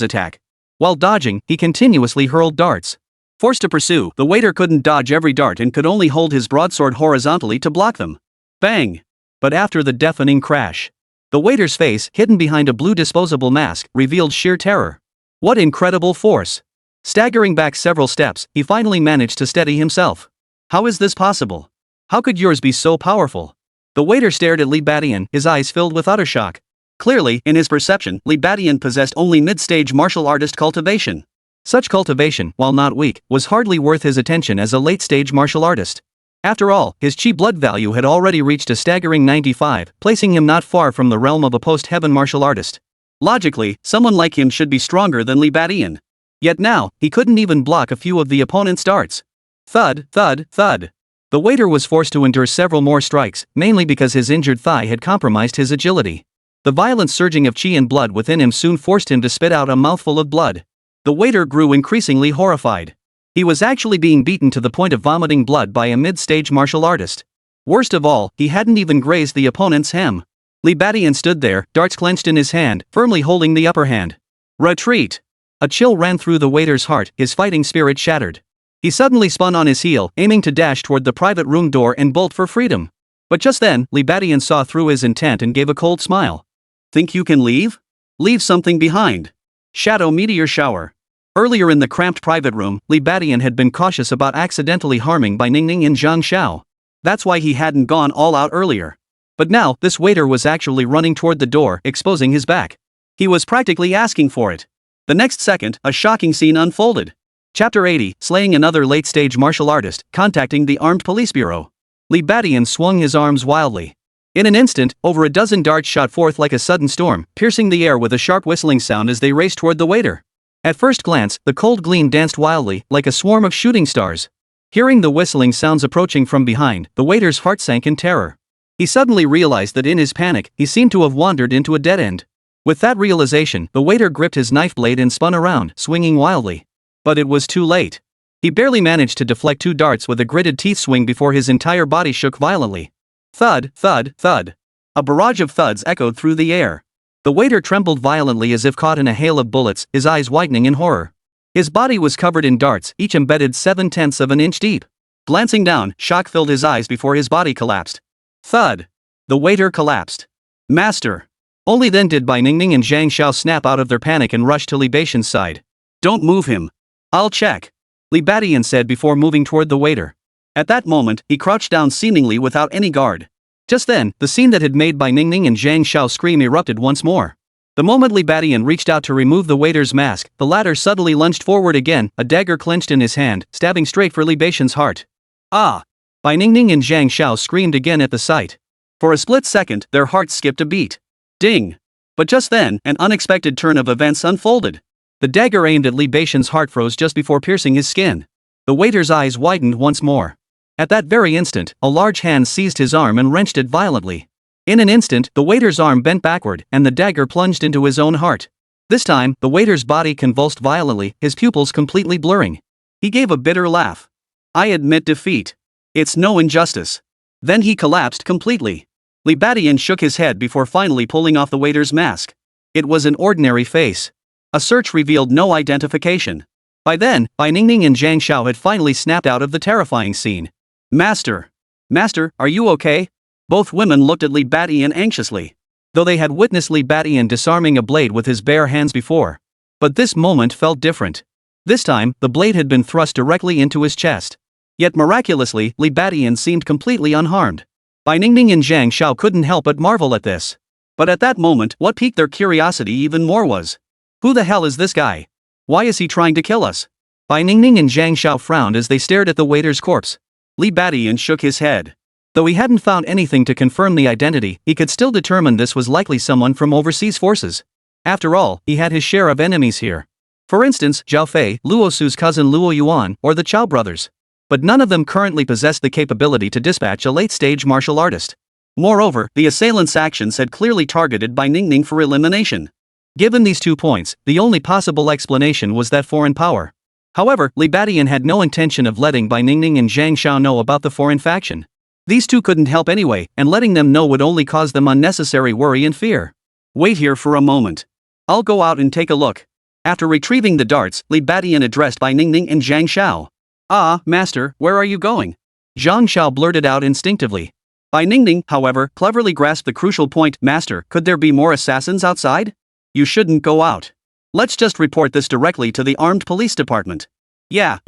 attack. While dodging, he continuously hurled darts. Forced to pursue, the waiter couldn't dodge every dart and could only hold his broadsword horizontally to block them. Bang! But after the deafening crash, the waiter's face, hidden behind a blue disposable mask, revealed sheer terror. What incredible force! Staggering back several steps, he finally managed to steady himself. How is this possible? How could yours be so powerful? The waiter stared at Li Badian, his eyes filled with utter shock. Clearly, in his perception, Li Badian possessed only mid-stage martial artist cultivation. Such cultivation, while not weak, was hardly worth his attention as a late-stage martial artist. After all, his chi blood value had already reached a staggering 95, placing him not far from the realm of a post-heaven martial artist. Logically, someone like him should be stronger than Li Badian. Yet now, he couldn't even block a few of the opponent's darts. Thud, thud, thud. The waiter was forced to endure several more strikes, mainly because his injured thigh had compromised his agility. The violent surging of chi and blood within him soon forced him to spit out a mouthful of blood. The waiter grew increasingly horrified. He was actually being beaten to the point of vomiting blood by a mid-stage martial artist. Worst of all, he hadn't even grazed the opponent's hem. Li Badian stood there, darts clenched in his hand, firmly holding the upper hand. Retreat! A chill ran through the waiter's heart, his fighting spirit shattered. He suddenly spun on his heel, aiming to dash toward the private room door and bolt for freedom. But just then, Li Badian saw through his intent and gave a cold smile. Think you can leave? Leave something behind. Shadow meteor shower. Earlier in the cramped private room, Li Badian had been cautious about accidentally harming by Ningning and Zhang Xiao. That's why he hadn't gone all out earlier. But now, this waiter was actually running toward the door, exposing his back. He was practically asking for it. The next second, a shocking scene unfolded. Chapter 80, Slaying another late-stage martial artist, contacting the Armed Police Bureau. Li Badian swung his arms wildly. In an instant, over a dozen darts shot forth like a sudden storm, piercing the air with a sharp whistling sound as they raced toward the waiter. At first glance, the cold gleam danced wildly, like a swarm of shooting stars. Hearing the whistling sounds approaching from behind, the waiter's heart sank in terror. He suddenly realized that in his panic, he seemed to have wandered into a dead end. With that realization, the waiter gripped his knife blade and spun around, swinging wildly. But it was too late. He barely managed to deflect 2 darts with a gritted teeth swing before his entire body shook violently. Thud, thud, thud. A barrage of thuds echoed through the air. The waiter trembled violently as if caught in a hail of bullets, his eyes widening in horror. His body was covered in darts, each embedded 7/10 of an inch deep. Glancing down, shock filled his eyes before his body collapsed. Thud. The waiter collapsed. Master. Only then did Bai Ningning and Zhang Xiao snap out of their panic and rush to Li Baixin's side. Don't move him. I'll check. Li Badian said before moving toward the waiter. At that moment, he crouched down seemingly without any guard. Just then, the scene that had made Bai Ningning and Zhang Xiao scream erupted once more. The moment Li Badian reached out to remove the waiter's mask, the latter suddenly lunged forward again, a dagger clenched in his hand, stabbing straight for Li Baixian's heart. Ah! Bai Ningning and Zhang Xiao screamed again at the sight. For a split second, their hearts skipped a beat. Ding! But just then, an unexpected turn of events unfolded. The dagger aimed at Li Baixian's heart froze just before piercing his skin. The waiter's eyes widened once more. At that very instant, a large hand seized his arm and wrenched it violently. In an instant, the waiter's arm bent backward, and the dagger plunged into his own heart. This time, the waiter's body convulsed violently, his pupils completely blurring. He gave a bitter laugh. I admit defeat. It's no injustice. Then he collapsed completely. Li Badian shook his head before finally pulling off the waiter's mask. It was an ordinary face. A search revealed no identification. By then, Bai Ningning and Zhang Xiao had finally snapped out of the terrifying scene. Master! Master, are you okay? Both women looked at Li Badian anxiously. Though they had witnessed Li Badian disarming a blade with his bare hands before. But this moment felt different. This time, the blade had been thrust directly into his chest. Yet miraculously, Li Badian seemed completely unharmed. Bai Ningning and Zhang Xiao couldn't help but marvel at this. But at that moment, what piqued their curiosity even more was, who the hell is this guy? Why is he trying to kill us? Bai Ningning and Zhang Xiao frowned as they stared at the waiter's corpse. Li Badian shook his head. Though he hadn't found anything to confirm the identity, he could still determine this was likely someone from overseas forces. After all, he had his share of enemies here. For instance, Zhao Fei, Luo Su's cousin Luo Yuan, or the Chao brothers. But none of them currently possessed the capability to dispatch a late-stage martial artist. Moreover, the assailants' actions had clearly targeted Bai Ningning for elimination. Given these 2 points, the only possible explanation was that foreign power. However, Li Badian had no intention of letting Bai Ningning and Zhang Xiao know about the foreign faction. These two couldn't help anyway, and letting them know would only cause them unnecessary worry and fear. Wait here for a moment. I'll go out and take a look. After retrieving the darts, Li Badian addressed Bai Ningning and Zhang Xiao. Ah, master, where are you going? Zhang Xiao blurted out instinctively. Bai Ningning, however, cleverly grasped the crucial point. Master, could there be more assassins outside? You shouldn't go out. Let's just report this directly to the armed police department. Yeah.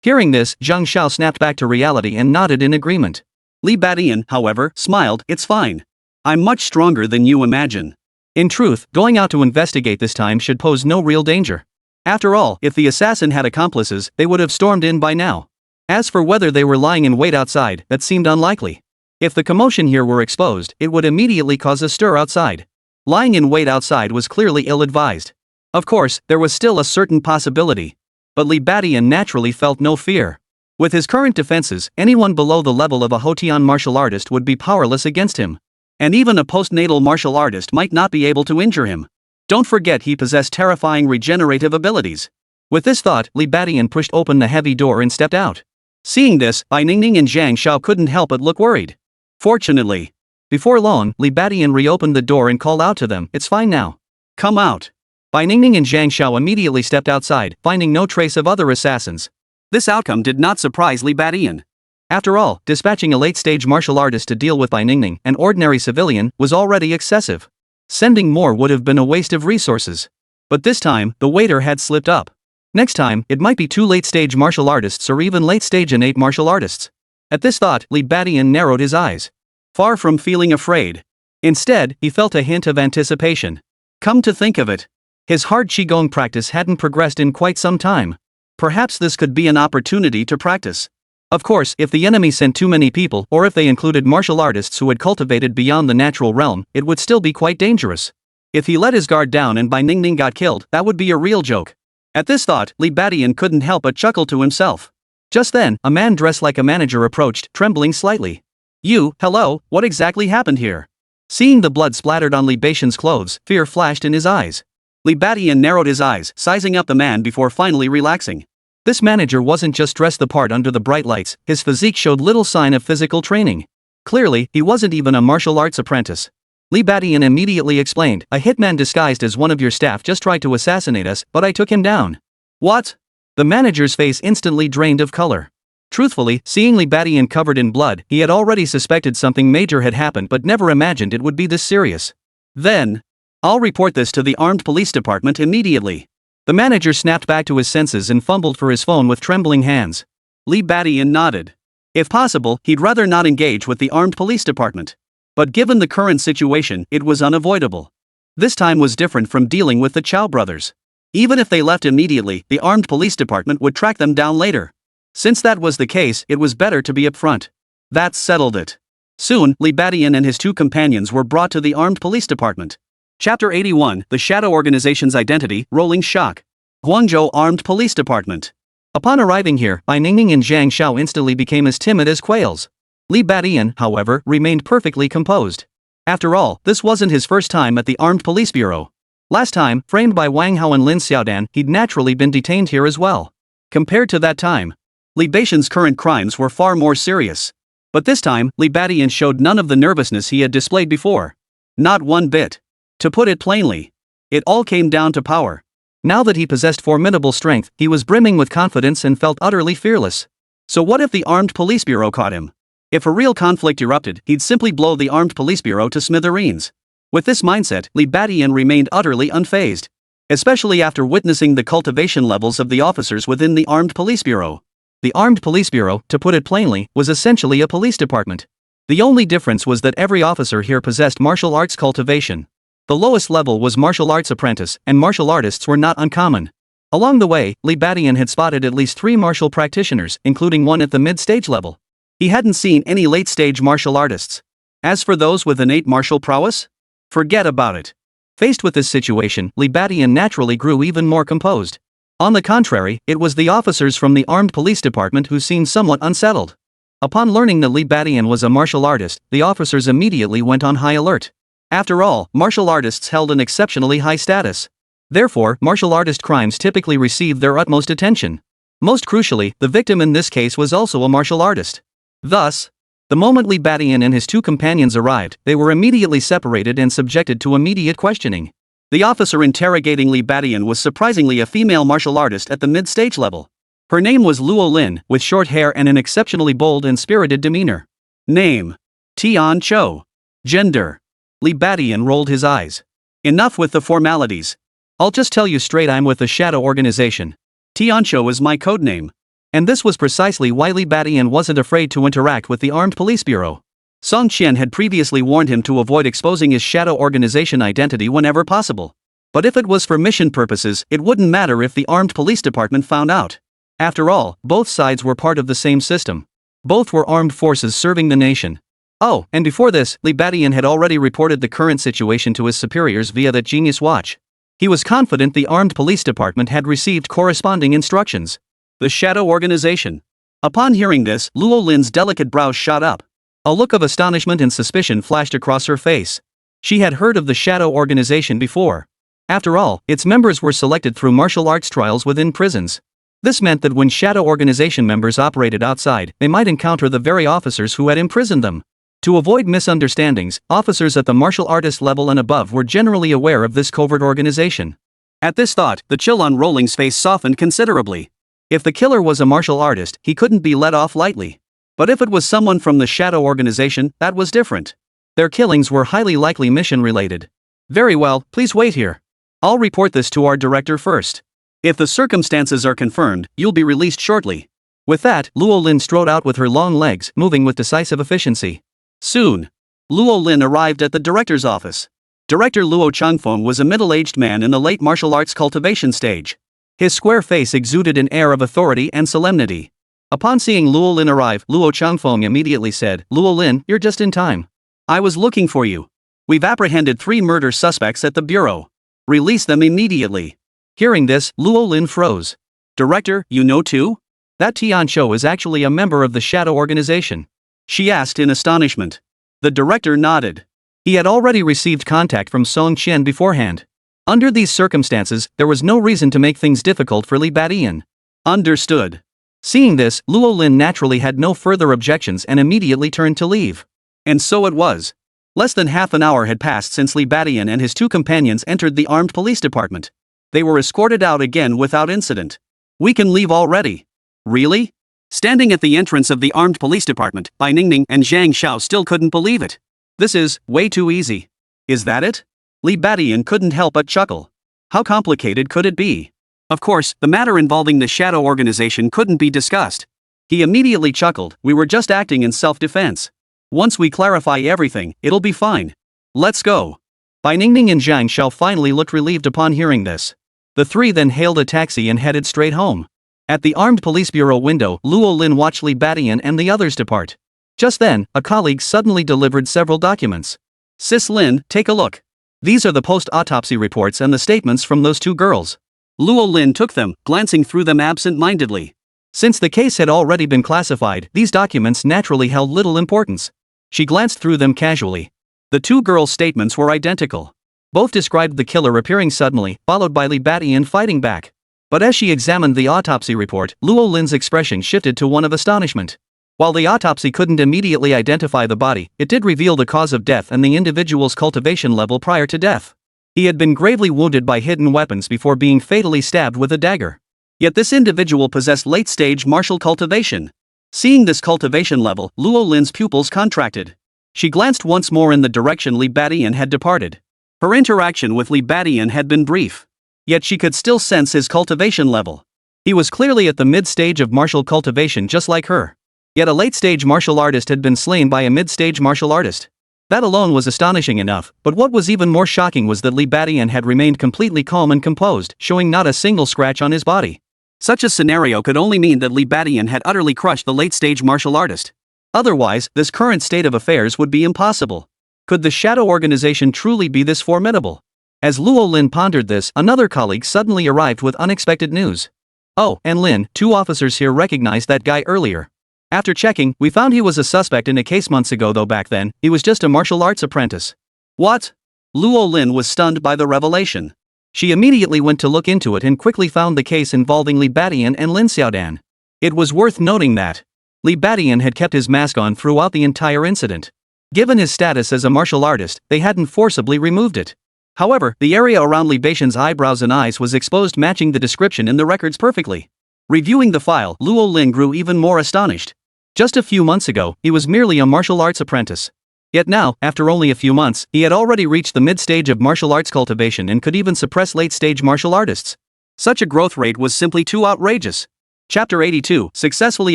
Hearing this, Zhang Xiao snapped back to reality and nodded in agreement. Li Badian, however, smiled. It's fine. I'm much stronger than you imagine. In truth, going out to investigate this time should pose no real danger. After all, if the assassin had accomplices, they would have stormed in by now. As for whether they were lying in wait outside, that seemed unlikely. If the commotion here were exposed, it would immediately cause a stir outside. Lying in wait outside was clearly ill-advised. Of course, there was still a certain possibility. But Li Badian naturally felt no fear. With his current defenses, anyone below the level of a Hotian martial artist would be powerless against him. And even a postnatal martial artist might not be able to injure him. Don't forget he possessed terrifying regenerative abilities. With this thought, Li Badian pushed open the heavy door and stepped out. Seeing this, Bai Ningning and Zhang Xiao couldn't help but look worried. Fortunately, before long, Li Badian reopened the door and called out to them, "It's fine now. Come out." Bai Ningning and Zhang Xiao immediately stepped outside, finding no trace of other assassins. This outcome did not surprise Li Badian. After all, dispatching a late-stage martial artist to deal with Bai Ningning, an ordinary civilian, was already excessive. Sending more would have been a waste of resources. But this time, the waiter had slipped up. Next time, it might be 2 late-stage martial artists or even late-stage innate martial artists. At this thought, Li Badian narrowed his eyes. Far from feeling afraid. Instead, he felt a hint of anticipation. Come to think of it, his hard qigong practice hadn't progressed in quite some time. Perhaps this could be an opportunity to practice. Of course, if the enemy sent too many people, or if they included martial artists who had cultivated beyond the natural realm, it would still be quite dangerous. If he let his guard down and Bai Ningning got killed, that would be a real joke. At this thought, Li Badian couldn't help but chuckle to himself. Just then, a man dressed like a manager approached, trembling slightly. Hello, what exactly happened here? Seeing the blood splattered on Li Baixian's clothes, fear flashed in his eyes. Li Badian narrowed his eyes, sizing up the man before finally relaxing. This manager wasn't just dressed the part under the bright lights, his physique showed little sign of physical training. Clearly, he wasn't even a martial arts apprentice. Li Badian immediately explained, "A hitman disguised as one of your staff just tried to assassinate us, but I took him down." What? The manager's face instantly drained of color. Truthfully, seeing Li Badian covered in blood, he had already suspected something major had happened but never imagined it would be this serious. Then, "I'll report this to the armed police department immediately." The manager snapped back to his senses and fumbled for his phone with trembling hands. Li Badian nodded. If possible, he'd rather not engage with the armed police department. But given the current situation, it was unavoidable. This time was different from dealing with the Chow brothers. Even if they left immediately, the armed police department would track them down later. Since that was the case, it was better to be upfront. That settled it. Soon, Li Badian and his two companions were brought to the armed police department. Chapter 81, The Shadow Organization's Identity, Rolling Shock. Guangzhou Armed Police Department. Upon arriving here, Bai Ningning and Zhang Xiao instantly became as timid as quails. Li Badian, however, remained perfectly composed. After all, this wasn't his first time at the Armed Police Bureau. Last time, framed by Wang Hao and Lin Xiaodan, he'd naturally been detained here as well. Compared to that time, Li Badian's current crimes were far more serious. But this time, Li Badian showed none of the nervousness he had displayed before. Not one bit. To put it plainly, it all came down to power. Now that he possessed formidable strength, he was brimming with confidence and felt utterly fearless. So what if the Armed Police Bureau caught him? If a real conflict erupted, he'd simply blow the Armed Police Bureau to smithereens. With this mindset, Li Badian remained utterly unfazed. Especially after witnessing the cultivation levels of the officers within the Armed Police Bureau. The Armed Police Bureau, to put it plainly, was essentially a police department. The only difference was that every officer here possessed martial arts cultivation. The lowest level was martial arts apprentice, and martial artists were not uncommon. Along the way, Li Badian had spotted at least 3 martial practitioners, including one at the mid-stage level. He hadn't seen any late-stage martial artists. As for those with innate martial prowess? Forget about it. Faced with this situation, Li Badian naturally grew even more composed. On the contrary, it was the officers from the Armed Police Department who seemed somewhat unsettled. Upon learning that Li Badian was a martial artist, the officers immediately went on high alert. After all, martial artists held an exceptionally high status. Therefore, martial artist crimes typically received their utmost attention. Most crucially, the victim in this case was also a martial artist. Thus, the moment Li Badian and his two companions arrived, they were immediately separated and subjected to immediate questioning. The officer interrogating Li Badian was surprisingly a female martial artist at the mid-stage level. Her name was Luo Lin, with short hair and an exceptionally bold and spirited demeanor. Name: Tian Cho. Gender: Li Badian rolled his eyes. Enough with the formalities. I'll just tell you straight, I'm with the Shadow Organization. Tiancho is my codename. And this was precisely why Li Badian wasn't afraid to interact with the Armed Police Bureau. Song Qian had previously warned him to avoid exposing his Shadow Organization identity whenever possible. But if it was for mission purposes, it wouldn't matter if the Armed Police Department found out. After all, both sides were part of the same system. Both were armed forces serving the nation. Oh, and before this, Li Badian had already reported the current situation to his superiors via that genius watch. He was confident the Armed Police Department had received corresponding instructions. The Shadow Organization. Upon hearing this, Luo Lin's delicate brows shot up. A look of astonishment and suspicion flashed across her face. She had heard of the Shadow Organization before. After all, its members were selected through martial arts trials within prisons. This meant that when Shadow Organization members operated outside, they might encounter the very officers who had imprisoned them. To avoid misunderstandings, officers at the martial artist level and above were generally aware of this covert organization. At this thought, the chill on Rolling's face softened considerably. If the killer was a martial artist, he couldn't be let off lightly. But if it was someone from the Shadow Organization, that was different. Their killings were highly likely mission-related. Very well, please wait here. I'll report this to our director first. If the circumstances are confirmed, you'll be released shortly. With that, Luo Lin strode out with her long legs, moving with decisive efficiency. Soon, Luo Lin arrived at the director's office. Director Luo Changfeng was a middle-aged man in the late martial arts cultivation stage. His square face exuded an air of authority and solemnity. Upon seeing Luo Lin arrive, Luo Changfeng immediately said, "Luo Lin, you're just in time. I was looking for you. We've apprehended 3 murder suspects at the bureau. Release them immediately." Hearing this, Luo Lin froze. "Director, you know too? That Tian Cho is actually a member of the Shadow Organization?" she asked in astonishment. The director nodded. He had already received contact from Song Qian beforehand. Under these circumstances, there was no reason to make things difficult for Li Badian. Understood. Seeing this, Luo Lin naturally had no further objections and immediately turned to leave. And so it was. Less than half an hour had passed since Li Badian and his 2 companions entered the Armed Police Department. They were escorted out again without incident. "We can leave already." "Really?" Standing at the entrance of the Armed Police Department, Bai Ningning and Zhang Xiao still couldn't believe it. "This is way too easy." "Is that it?" Li Badian couldn't help but chuckle. How complicated could it be? Of course, the matter involving the Shadow Organization couldn't be discussed. He immediately chuckled, "We were just acting in self-defense." Once we clarify everything, it'll be fine. Let's go. Bai Ningning and Zhang Xiao finally looked relieved upon hearing this. The three then hailed a taxi and headed straight home. At the armed police bureau window, Luo Lin watched Li Batian and the others depart. Just then, a colleague suddenly delivered several documents. Sis Lin, take a look. These are the post-autopsy reports and the statements from those two girls. Luo Lin took them, glancing through them absent-mindedly. Since the case had already been classified, these documents naturally held little importance. She glanced through them casually. The two girls' statements were identical. Both described the killer appearing suddenly, followed by Li Batian fighting back. But as she examined the autopsy report, Luo Lin's expression shifted to one of astonishment. While the autopsy couldn't immediately identify the body, it did reveal the cause of death and the individual's cultivation level prior to death. He had been gravely wounded by hidden weapons before being fatally stabbed with a dagger. Yet this individual possessed late-stage martial cultivation. Seeing this cultivation level, Luo Lin's pupils contracted. She glanced once more in the direction Li Batian had departed. Her interaction with Li Batian had been brief. Yet she could still sense his cultivation level. He was clearly at the mid-stage of martial cultivation just like her. Yet a late-stage martial artist had been slain by a mid-stage martial artist. That alone was astonishing enough, but what was even more shocking was that Li Batian had remained completely calm and composed, showing not a single scratch on his body. Such a scenario could only mean that Li Batian had utterly crushed the late-stage martial artist. Otherwise, this current state of affairs would be impossible. Could the shadow organization truly be this formidable? As Luo Lin pondered this, another colleague suddenly arrived with unexpected news. Oh, and Lin, two officers here recognized that guy earlier. After checking, we found he was a suspect in a case months ago, though back then, he was just a martial arts apprentice. What? Luo Lin was stunned by the revelation. She immediately went to look into it and quickly found the case involving Li Batian and Lin Xiaodan. It was worth noting that Li Batian had kept his mask on throughout the entire incident. Given his status as a martial artist, they hadn't forcibly removed it. However, the area around Li Batian's eyebrows and eyes was exposed, matching the description in the records perfectly. Reviewing the file, Luo Lin grew even more astonished. Just a few months ago, he was merely a martial arts apprentice. Yet now, after only a few months, he had already reached the mid-stage of martial arts cultivation and could even suppress late-stage martial artists. Such a growth rate was simply too outrageous. Chapter 82, Successfully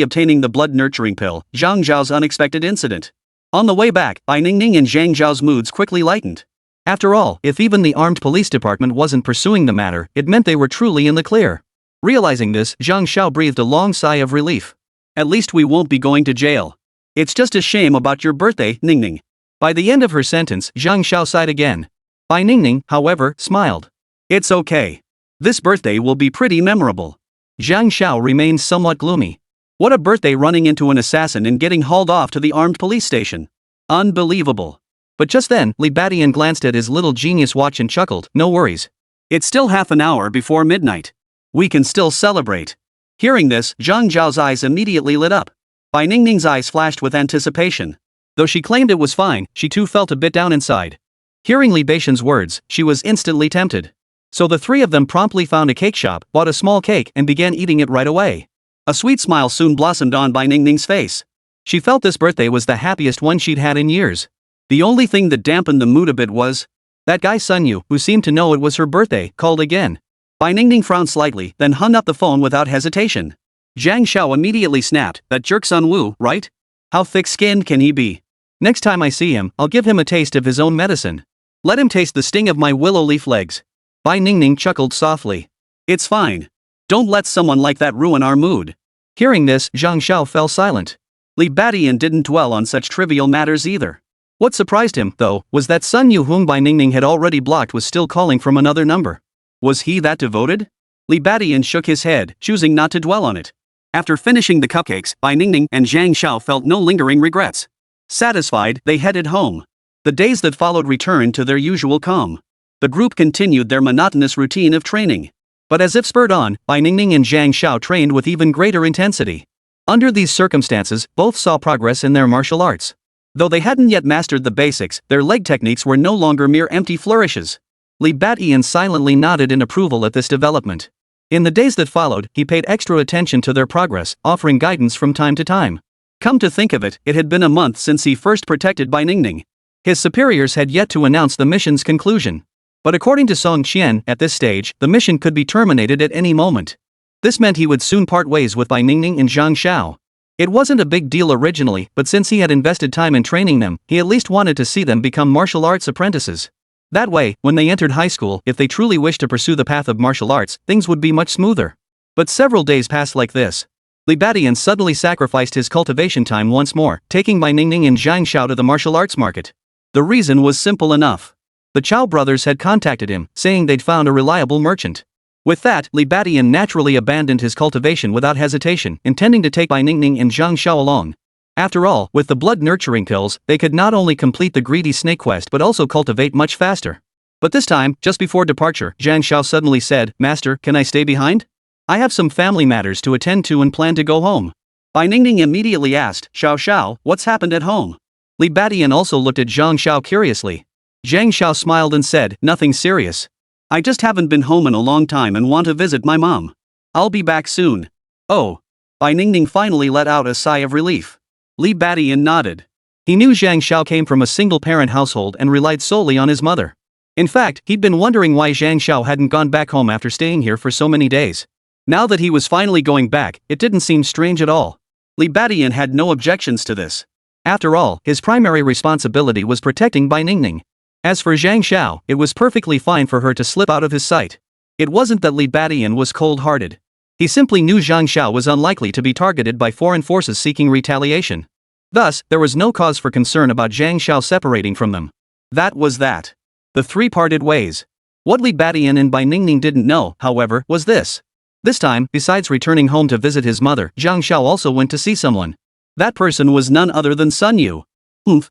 Obtaining the Blood Nurturing Pill, Zhang Zhao's Unexpected Incident. On the way back, Bai Ningning and Zhang Zhao's moods quickly lightened. After all, if even the armed police department wasn't pursuing the matter, it meant they were truly in the clear. Realizing this, Zhang Xiao breathed a long sigh of relief. At least we won't be going to jail. It's just a shame about your birthday, Ningning. By the end of her sentence, Zhang Xiao sighed again. Bai Ningning, however, smiled. It's okay. This birthday will be pretty memorable. Zhang Xiao remained somewhat gloomy. What a birthday, running into an assassin and getting hauled off to the armed police station. Unbelievable. But just then, Li Batian glanced at his little genius watch and chuckled, no worries. It's still half an hour before midnight. We can still celebrate. Hearing this, Zhang Zhao's eyes immediately lit up. Bai Ningning's eyes flashed with anticipation. Though she claimed it was fine, she too felt a bit down inside. Hearing Li Batian's words, she was instantly tempted. So the three of them promptly found a cake shop, bought a small cake, and began eating it right away. A sweet smile soon blossomed on Bai Ningning's face. She felt this birthday was the happiest one she'd had in years. The only thing that dampened the mood a bit was that guy Sun Yu, who seemed to know it was her birthday, called again. Bai Ningning frowned slightly, then hung up the phone without hesitation. Zhang Xiao immediately snapped, that jerk Sun Wu, right? How thick-skinned can he be? Next time I see him, I'll give him a taste of his own medicine. Let him taste the sting of my willow leaf legs. Bai Ningning chuckled softly. It's fine. Don't let someone like that ruin our mood. Hearing this, Zhang Xiao fell silent. Li Batian didn't dwell on such trivial matters either. What surprised him, though, was that Sun Yu, whom Bai Ningning had already blocked, was still calling from another number. Was he that devoted? Li Batian shook his head, choosing not to dwell on it. After finishing the cupcakes, Bai Ningning and Zhang Xiao felt no lingering regrets. Satisfied, they headed home. The days that followed returned to their usual calm. The group continued their monotonous routine of training. But as if spurred on, Bai Ningning and Zhang Xiao trained with even greater intensity. Under these circumstances, both saw progress in their martial arts. Though they hadn't yet mastered the basics, their leg techniques were no longer mere empty flourishes. Li Batian silently nodded in approval at this development. In the days that followed, he paid extra attention to their progress, offering guidance from time to time. Come to think of it, it had been a month since he first protected Bai Ningning. His superiors had yet to announce the mission's conclusion. But according to Song Qian, at this stage, the mission could be terminated at any moment. This meant he would soon part ways with Bai Ningning and Zhang Xiao. It wasn't a big deal originally, but since he had invested time in training them, he at least wanted to see them become martial arts apprentices. That way, when they entered high school, if they truly wished to pursue the path of martial arts, things would be much smoother. But several days passed like this. Li Badian suddenly sacrificed his cultivation time once more, taking Bai Ningning and Zhang Xiao to the martial arts market. The reason was simple enough. The Chow brothers had contacted him, saying they'd found a reliable merchant. With that, Li Badian naturally abandoned his cultivation without hesitation, intending to take Bai Ningning and Zhang Xiao along. After all, with the blood-nurturing pills, they could not only complete the greedy snake quest but also cultivate much faster. But this time, just before departure, Zhang Xiao suddenly said, "Master, can I stay behind? I have some family matters to attend to and plan to go home." Bai Ningning immediately asked, "Xiao Xiao, what's happened at home?" Li Badian also looked at Zhang Xiao curiously. Zhang Xiao smiled and said, "Nothing serious. I just haven't been home in a long time and want to visit my mom. I'll be back soon." "Oh." Bai Ningning finally let out a sigh of relief. Li Badian nodded. He knew Zhang Xiao came from a single-parent household and relied solely on his mother. In fact, he'd been wondering why Zhang Xiao hadn't gone back home after staying here for so many days. Now that he was finally going back, it didn't seem strange at all. Li Badian had no objections to this. After all, his primary responsibility was protecting Bai Ningning. As for Zhang Xiao, it was perfectly fine for her to slip out of his sight. It wasn't that Li Badian was cold-hearted. He simply knew Zhang Xiao was unlikely to be targeted by foreign forces seeking retaliation. Thus, there was no cause for concern about Zhang Xiao separating from them. That was that. The three parted ways. What Li Badian and Bai Ningning didn't know, however, was this. This time, besides returning home to visit his mother, Zhang Xiao also went to see someone. That person was none other than Sun Yu.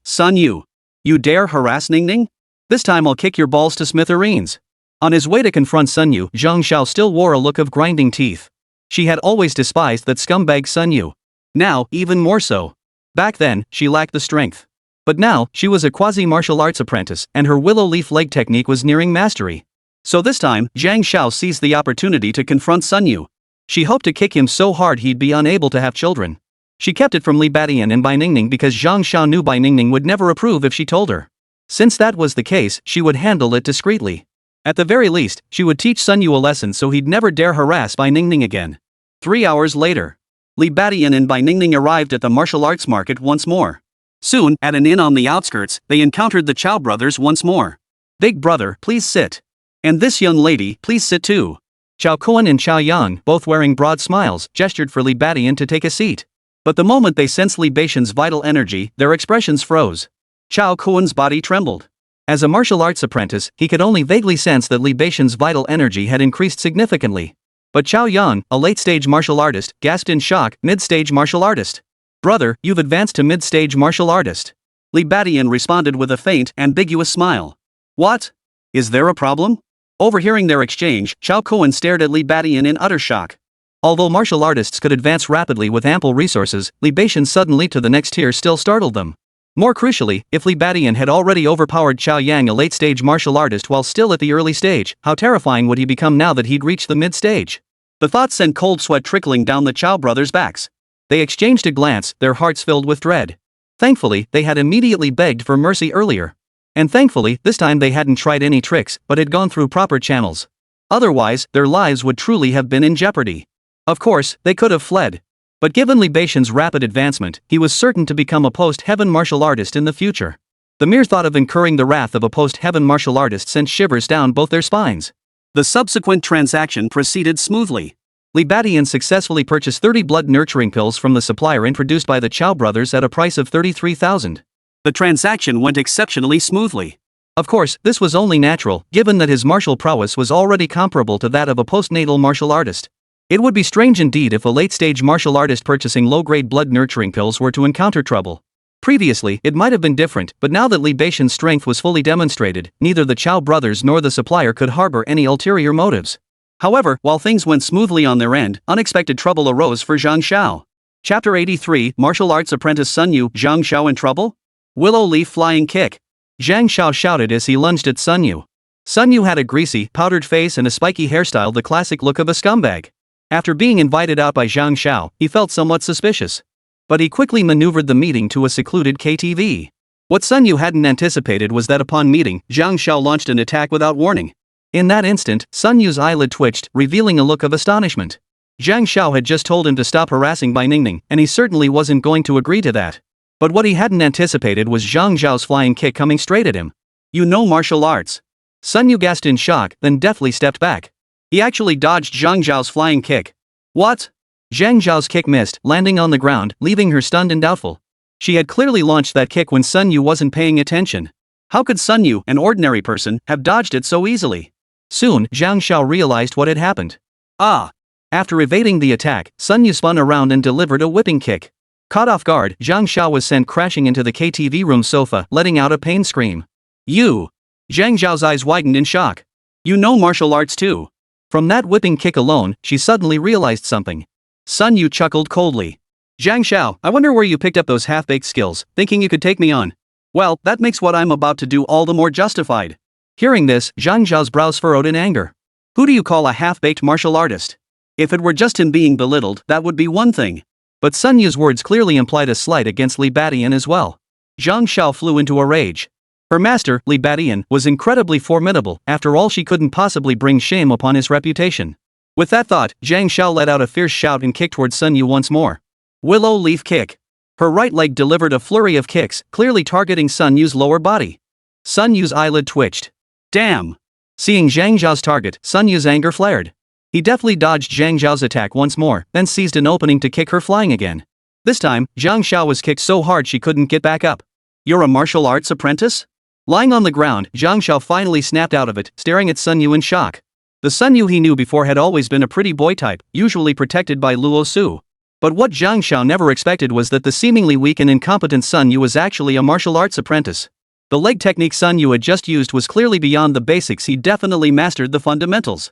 Sun Yu. You dare harass Ningning? This time I'll kick your balls to smithereens. On his way to confront Sun Yu, Zhang Xiao still wore a look of grinding teeth. She had always despised that scumbag Sun Yu. Now, even more so. Back then, she lacked the strength. But now, she was a quasi-martial arts apprentice, and her willow leaf leg technique was nearing mastery. So this time, Zhang Xiao seized the opportunity to confront Sun Yu. She hoped to kick him so hard he'd be unable to have children. She kept it from Li Badian and Bai Ningning because Zhang Xiao knew Bai Ningning would never approve if she told her. Since that was the case, she would handle it discreetly. At the very least, she would teach Sun Yu a lesson so he'd never dare harass Bai Ningning again. 3 hours later, Li Badian and Bai Ningning arrived at the martial arts market once more. Soon, at an inn on the outskirts, they encountered the Chow brothers once more. "Big brother, please sit. And this young lady, please sit too." Chao Kuan and Chao Yang, both wearing broad smiles, gestured for Li Badian to take a seat. But the moment they sensed Li Badian's vital energy, their expressions froze. Chao Kuan's body trembled. As a martial arts apprentice, he could only vaguely sense that Li Badian's vital energy had increased significantly. But Chao Yang, a late-stage martial artist, gasped in shock, "Mid-stage martial artist? Brother, you've advanced to mid-stage martial artist." Li Badian responded with a faint, ambiguous smile. "What? Is there a problem?" Overhearing their exchange, Chao Kuan stared at Li Badian in utter shock. Although martial artists could advance rapidly with ample resources, Li Badian sudden leap to the next tier still startled them. More crucially, if Li Badian had already overpowered Chao Yang, a late-stage martial artist, while still at the early stage, how terrifying would he become now that he'd reached the mid-stage? The thought sent cold sweat trickling down the Chow brothers' backs. They exchanged a glance, their hearts filled with dread. Thankfully, they had immediately begged for mercy earlier. And thankfully, this time they hadn't tried any tricks, but had gone through proper channels. Otherwise, their lives would truly have been in jeopardy. Of course, they could have fled. But given Li Badian's rapid advancement, he was certain to become a post-heaven martial artist in the future. The mere thought of incurring the wrath of a post-heaven martial artist sent shivers down both their spines. The subsequent transaction proceeded smoothly. Li Badian successfully purchased 30 blood-nurturing pills from the supplier introduced by the Chow brothers at a price of 33,000. The transaction went exceptionally smoothly. Of course, this was only natural, given that his martial prowess was already comparable to that of a postnatal martial artist. It would be strange indeed if a late-stage martial artist purchasing low-grade blood-nurturing pills were to encounter trouble. Previously, it might have been different, but now that Li Badian's strength was fully demonstrated, neither the Chow brothers nor the supplier could harbor any ulterior motives. However, while things went smoothly on their end, unexpected trouble arose for Zhang Xiao. Chapter 83, Martial Arts Apprentice Sun Yu, Zhang Xiao in trouble? Willow leaf flying kick. Zhang Xiao shouted as he lunged at Sun Yu. Sun Yu had a greasy, powdered face and a spiky hairstyle, the classic look of a scumbag. After being invited out by Zhang Xiao, he felt somewhat suspicious. But he quickly maneuvered the meeting to a secluded KTV. What Sun Yu hadn't anticipated was that upon meeting, Zhang Xiao launched an attack without warning. In that instant, Sun Yu's eyelid twitched, revealing a look of astonishment. Zhang Xiao had just told him to stop harassing Bai Ningning, and he certainly wasn't going to agree to that. But what he hadn't anticipated was Zhang Zhao's flying kick coming straight at him. You know martial arts. Sun Yu gasped in shock, then deftly stepped back. He actually dodged Zhang Zhao's flying kick. What? Zhang Zhao's kick missed, landing on the ground, leaving her stunned and doubtful. She had clearly launched that kick when Sun Yu wasn't paying attention. How could Sun Yu, an ordinary person, have dodged it so easily? Soon, Zhang Xiao realized what had happened. Ah! After evading the attack, Sun Yu spun around and delivered a whipping kick. Caught off guard, Zhang Xiao was sent crashing into the KTV room sofa, letting out a pain scream. You! Zhang Zhao's eyes widened in shock. You know martial arts too. From that whipping kick alone, she suddenly realized something. Sun Yu chuckled coldly. Zhang Xiao, I wonder where you picked up those half-baked skills, thinking you could take me on. Well, that makes what I'm about to do all the more justified. Hearing this, Zhang Zhao's brows furrowed in anger. Who do you call a half-baked martial artist? If it were just him being belittled, that would be one thing. But Sun Yu's words clearly implied a slight against Li Badian as well. Zhang Xiao flew into a rage. Her master, Li Badian, was incredibly formidable. After all, she couldn't possibly bring shame upon his reputation. With that thought, Zhang Xiao let out a fierce shout and kicked toward Sun Yu once more. Willow leaf kick. Her right leg delivered a flurry of kicks, clearly targeting Sun Yu's lower body. Sun Yu's eyelid twitched. Damn! Seeing Zhang Zhao's target, Sun Yu's anger flared. He deftly dodged Zhang Zhao's attack once more, then seized an opening to kick her flying again. This time, Zhang Xiao was kicked so hard she couldn't get back up. You're a martial arts apprentice? Lying on the ground, Zhang Xiao finally snapped out of it, staring at Sun Yu in shock. The Sun Yu he knew before had always been a pretty boy type, usually protected by Luo Su. But what Zhang Xiao never expected was that the seemingly weak and incompetent Sun Yu was actually a martial arts apprentice. The leg technique Sun Yu had just used was clearly beyond the basics. He definitely mastered the fundamentals.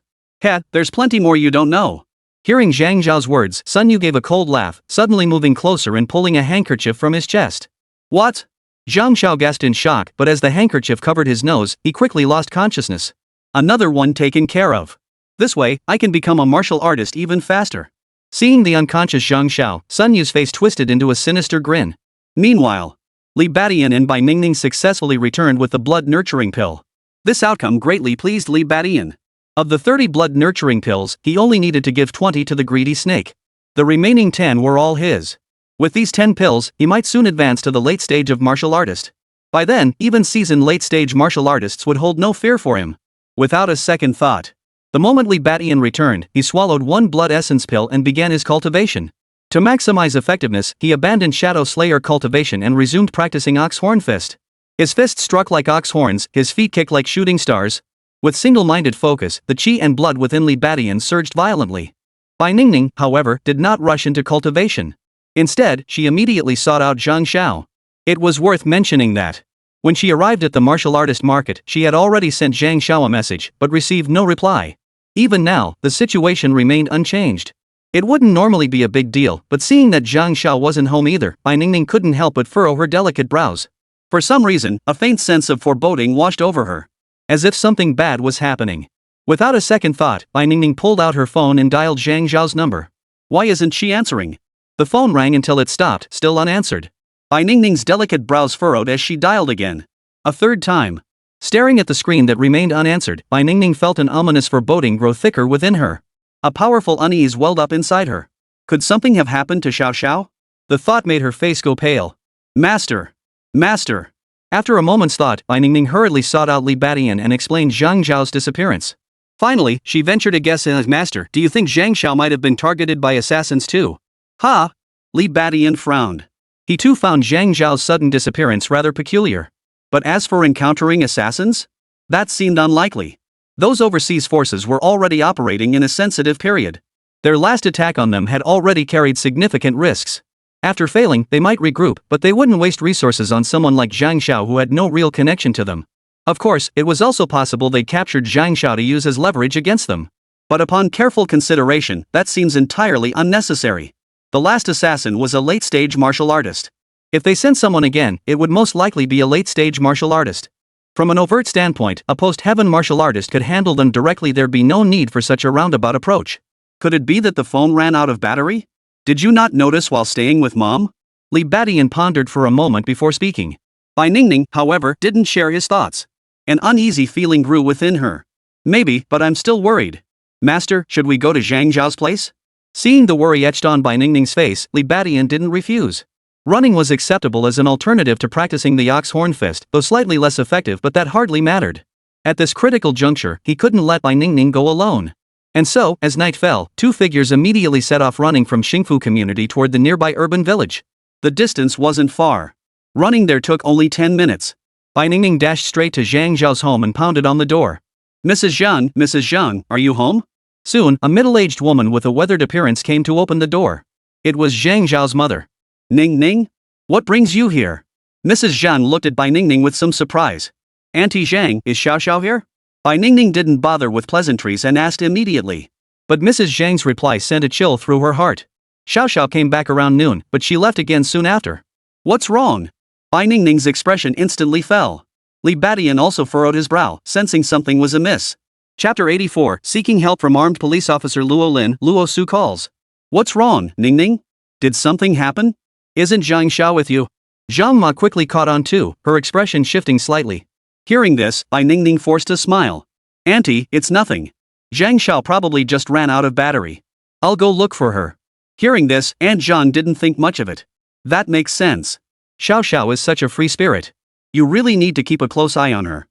There's plenty more you don't know. Hearing Zhang Zhao's words, Sun Yu gave a cold laugh, suddenly moving closer and pulling a handkerchief from his chest. What? Zhang Xiao gasped in shock, but as the handkerchief covered his nose, he quickly lost consciousness. Another one taken care of. This way, I can become a martial artist even faster. Seeing the unconscious Zhang Xiao, Sun Yu's face twisted into a sinister grin. Meanwhile, Li Badian and Bai Ningning successfully returned with the blood-nurturing pill. This outcome greatly pleased Li Badian. Of the 30 blood-nurturing pills, he only needed to give 20 to the greedy snake. The remaining 10 were all his. With these 10 pills, he might soon advance to the late stage of martial artist. By then, even seasoned late-stage martial artists would hold no fear for him. Without a second thought, the moment Li Badian returned, he swallowed one blood essence pill and began his cultivation. To maximize effectiveness, he abandoned Shadow Slayer cultivation and resumed practicing Ox Horn Fist. His fists struck like ox horns, his feet kicked like shooting stars. With single-minded focus, the chi and blood within Li Badian surged violently. Bai Ningning, however, did not rush into cultivation. Instead, she immediately sought out Zhang Xiao. It was worth mentioning that when she arrived at the martial artist market, she had already sent Zhang Xiao a message, but received no reply. Even now, the situation remained unchanged. It wouldn't normally be a big deal, but seeing that Zhang Xiao wasn't home either, Bai Ningning couldn't help but furrow her delicate brows. For some reason, a faint sense of foreboding washed over her. As if something bad was happening. Without a second thought, Bai Ningning pulled out her phone and dialed Zhang Zhao's number. Why isn't she answering? The phone rang until it stopped, still unanswered. Bai Ningning's delicate brows furrowed as she dialed again. A third time. Staring at the screen that remained unanswered, Bai Ningning felt an ominous foreboding grow thicker within her. A powerful unease welled up inside her. Could something have happened to Xiao Xiao? The thought made her face go pale. Master! Master! After a moment's thought, Bai Ningning hurriedly sought out Li Badian and explained Zhang Zhao's disappearance. Finally, she ventured a guess as master. Do you think Zhang Xiao might have been targeted by assassins too? Ha! Li Badian frowned. He too found Zhang Zhao's sudden disappearance rather peculiar. But as for encountering assassins? That seemed unlikely. Those overseas forces were already operating in a sensitive period. Their last attack on them had already carried significant risks. After failing, they might regroup, but they wouldn't waste resources on someone like Zhang Xiao who had no real connection to them. Of course, it was also possible they captured Zhang Xiao to use as leverage against them. But upon careful consideration, that seems entirely unnecessary. The last assassin was a late-stage martial artist. If they sent someone again, it would most likely be a late-stage martial artist. From an overt standpoint, a post-heaven martial artist could handle them directly. There'd be no need for such a roundabout approach. Could it be that the phone ran out of battery? Did you not notice while staying with Mom? Li Badian pondered for a moment before speaking. Bai Ningning, however, didn't share his thoughts. An uneasy feeling grew within her. Maybe, but I'm still worried. Master, should we go to Zhang Zhao's place? Seeing the worry etched on by Ningning's face, Li Badian didn't refuse. Running was acceptable as an alternative to practicing the ox horn fist, though slightly less effective, but that hardly mattered. At this critical juncture, he couldn't let Bai Ningning go alone. And so, as night fell, two figures immediately set off running from Xingfu community toward the nearby urban village. The distance wasn't far. Running there took only 10 minutes. Bai Ningning dashed straight to Zhang Zhao's home and pounded on the door. Mrs. Zhang, are you home? Soon, a middle-aged woman with a weathered appearance came to open the door. It was Zhang Zhao's mother. Ning? What brings you here? Mrs. Zhang looked at Bai Ningning with some surprise. Auntie Zhang, is Xiao here? Bai Ningning didn't bother with pleasantries and asked immediately. But Mrs. Zhang's reply sent a chill through her heart. Xiao came back around noon, but she left again soon after. What's wrong? Bai Ningning's expression instantly fell. Li Badian also furrowed his brow, sensing something was amiss. Chapter 84, Seeking Help from Armed Police Officer Luo Su calls. What's wrong, Ningning? Did something happen? Isn't Zhang Xiao with you? Zhang Ma quickly caught on too, her expression shifting slightly. Hearing this, Bai Ningning forced a smile. Auntie, it's nothing. Zhang Xiao probably just ran out of battery. I'll go look for her. Hearing this, Aunt Zhang didn't think much of it. That makes sense. Xiao is such a free spirit. You really need to keep a close eye on her.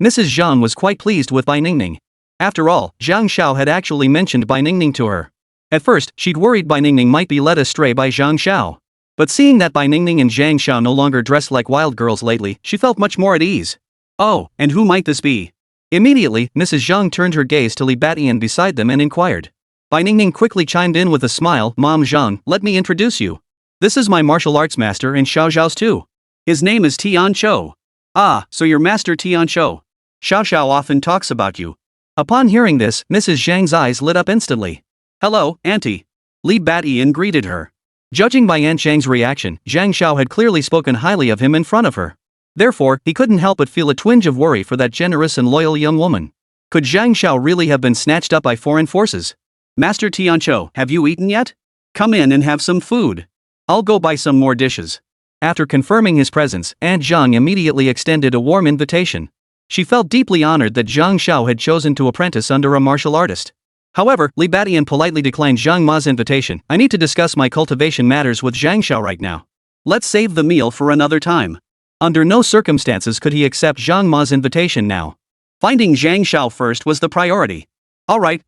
Mrs. Zhang was quite pleased with Bai Ningning. After all, Zhang Xiao had actually mentioned Bai Ningning to her. At first, she'd worried Bai Ningning might be led astray by Zhang Xiao. But seeing that Bai Ningning and Zhang Xiao no longer dressed like wild girls lately, she felt much more at ease. Oh, and who might this be? Immediately, Mrs. Zhang turned her gaze to Li Badian beside them and inquired. Bai Ningning quickly chimed in with a smile. Mom Zhang, let me introduce you. This is my martial arts master and Xiao Zhao's too. His name is Tian Chou. Ah, so you're Master Tian Chou. Xiao often talks about you. Upon hearing this, Mrs. Zhang's eyes lit up instantly. Hello, Auntie. Li Badian greeted her. Judging by Aunt Zhang's reaction, Zhang Xiao had clearly spoken highly of him in front of her. Therefore, he couldn't help but feel a twinge of worry for that generous and loyal young woman. Could Zhang Xiao really have been snatched up by foreign forces? Master Tian Chou, have you eaten yet? Come in and have some food. I'll go buy some more dishes. After confirming his presence, Aunt Zhang immediately extended a warm invitation. She felt deeply honored that Zhang Xiao had chosen to apprentice under a martial artist. However, Li Badian politely declined Zhang Ma's invitation. I need to discuss my cultivation matters with Zhang Xiao right now. Let's save the meal for another time. Under no circumstances could he accept Zhang Ma's invitation now. Finding Zhang Xiao first was the priority. Alright.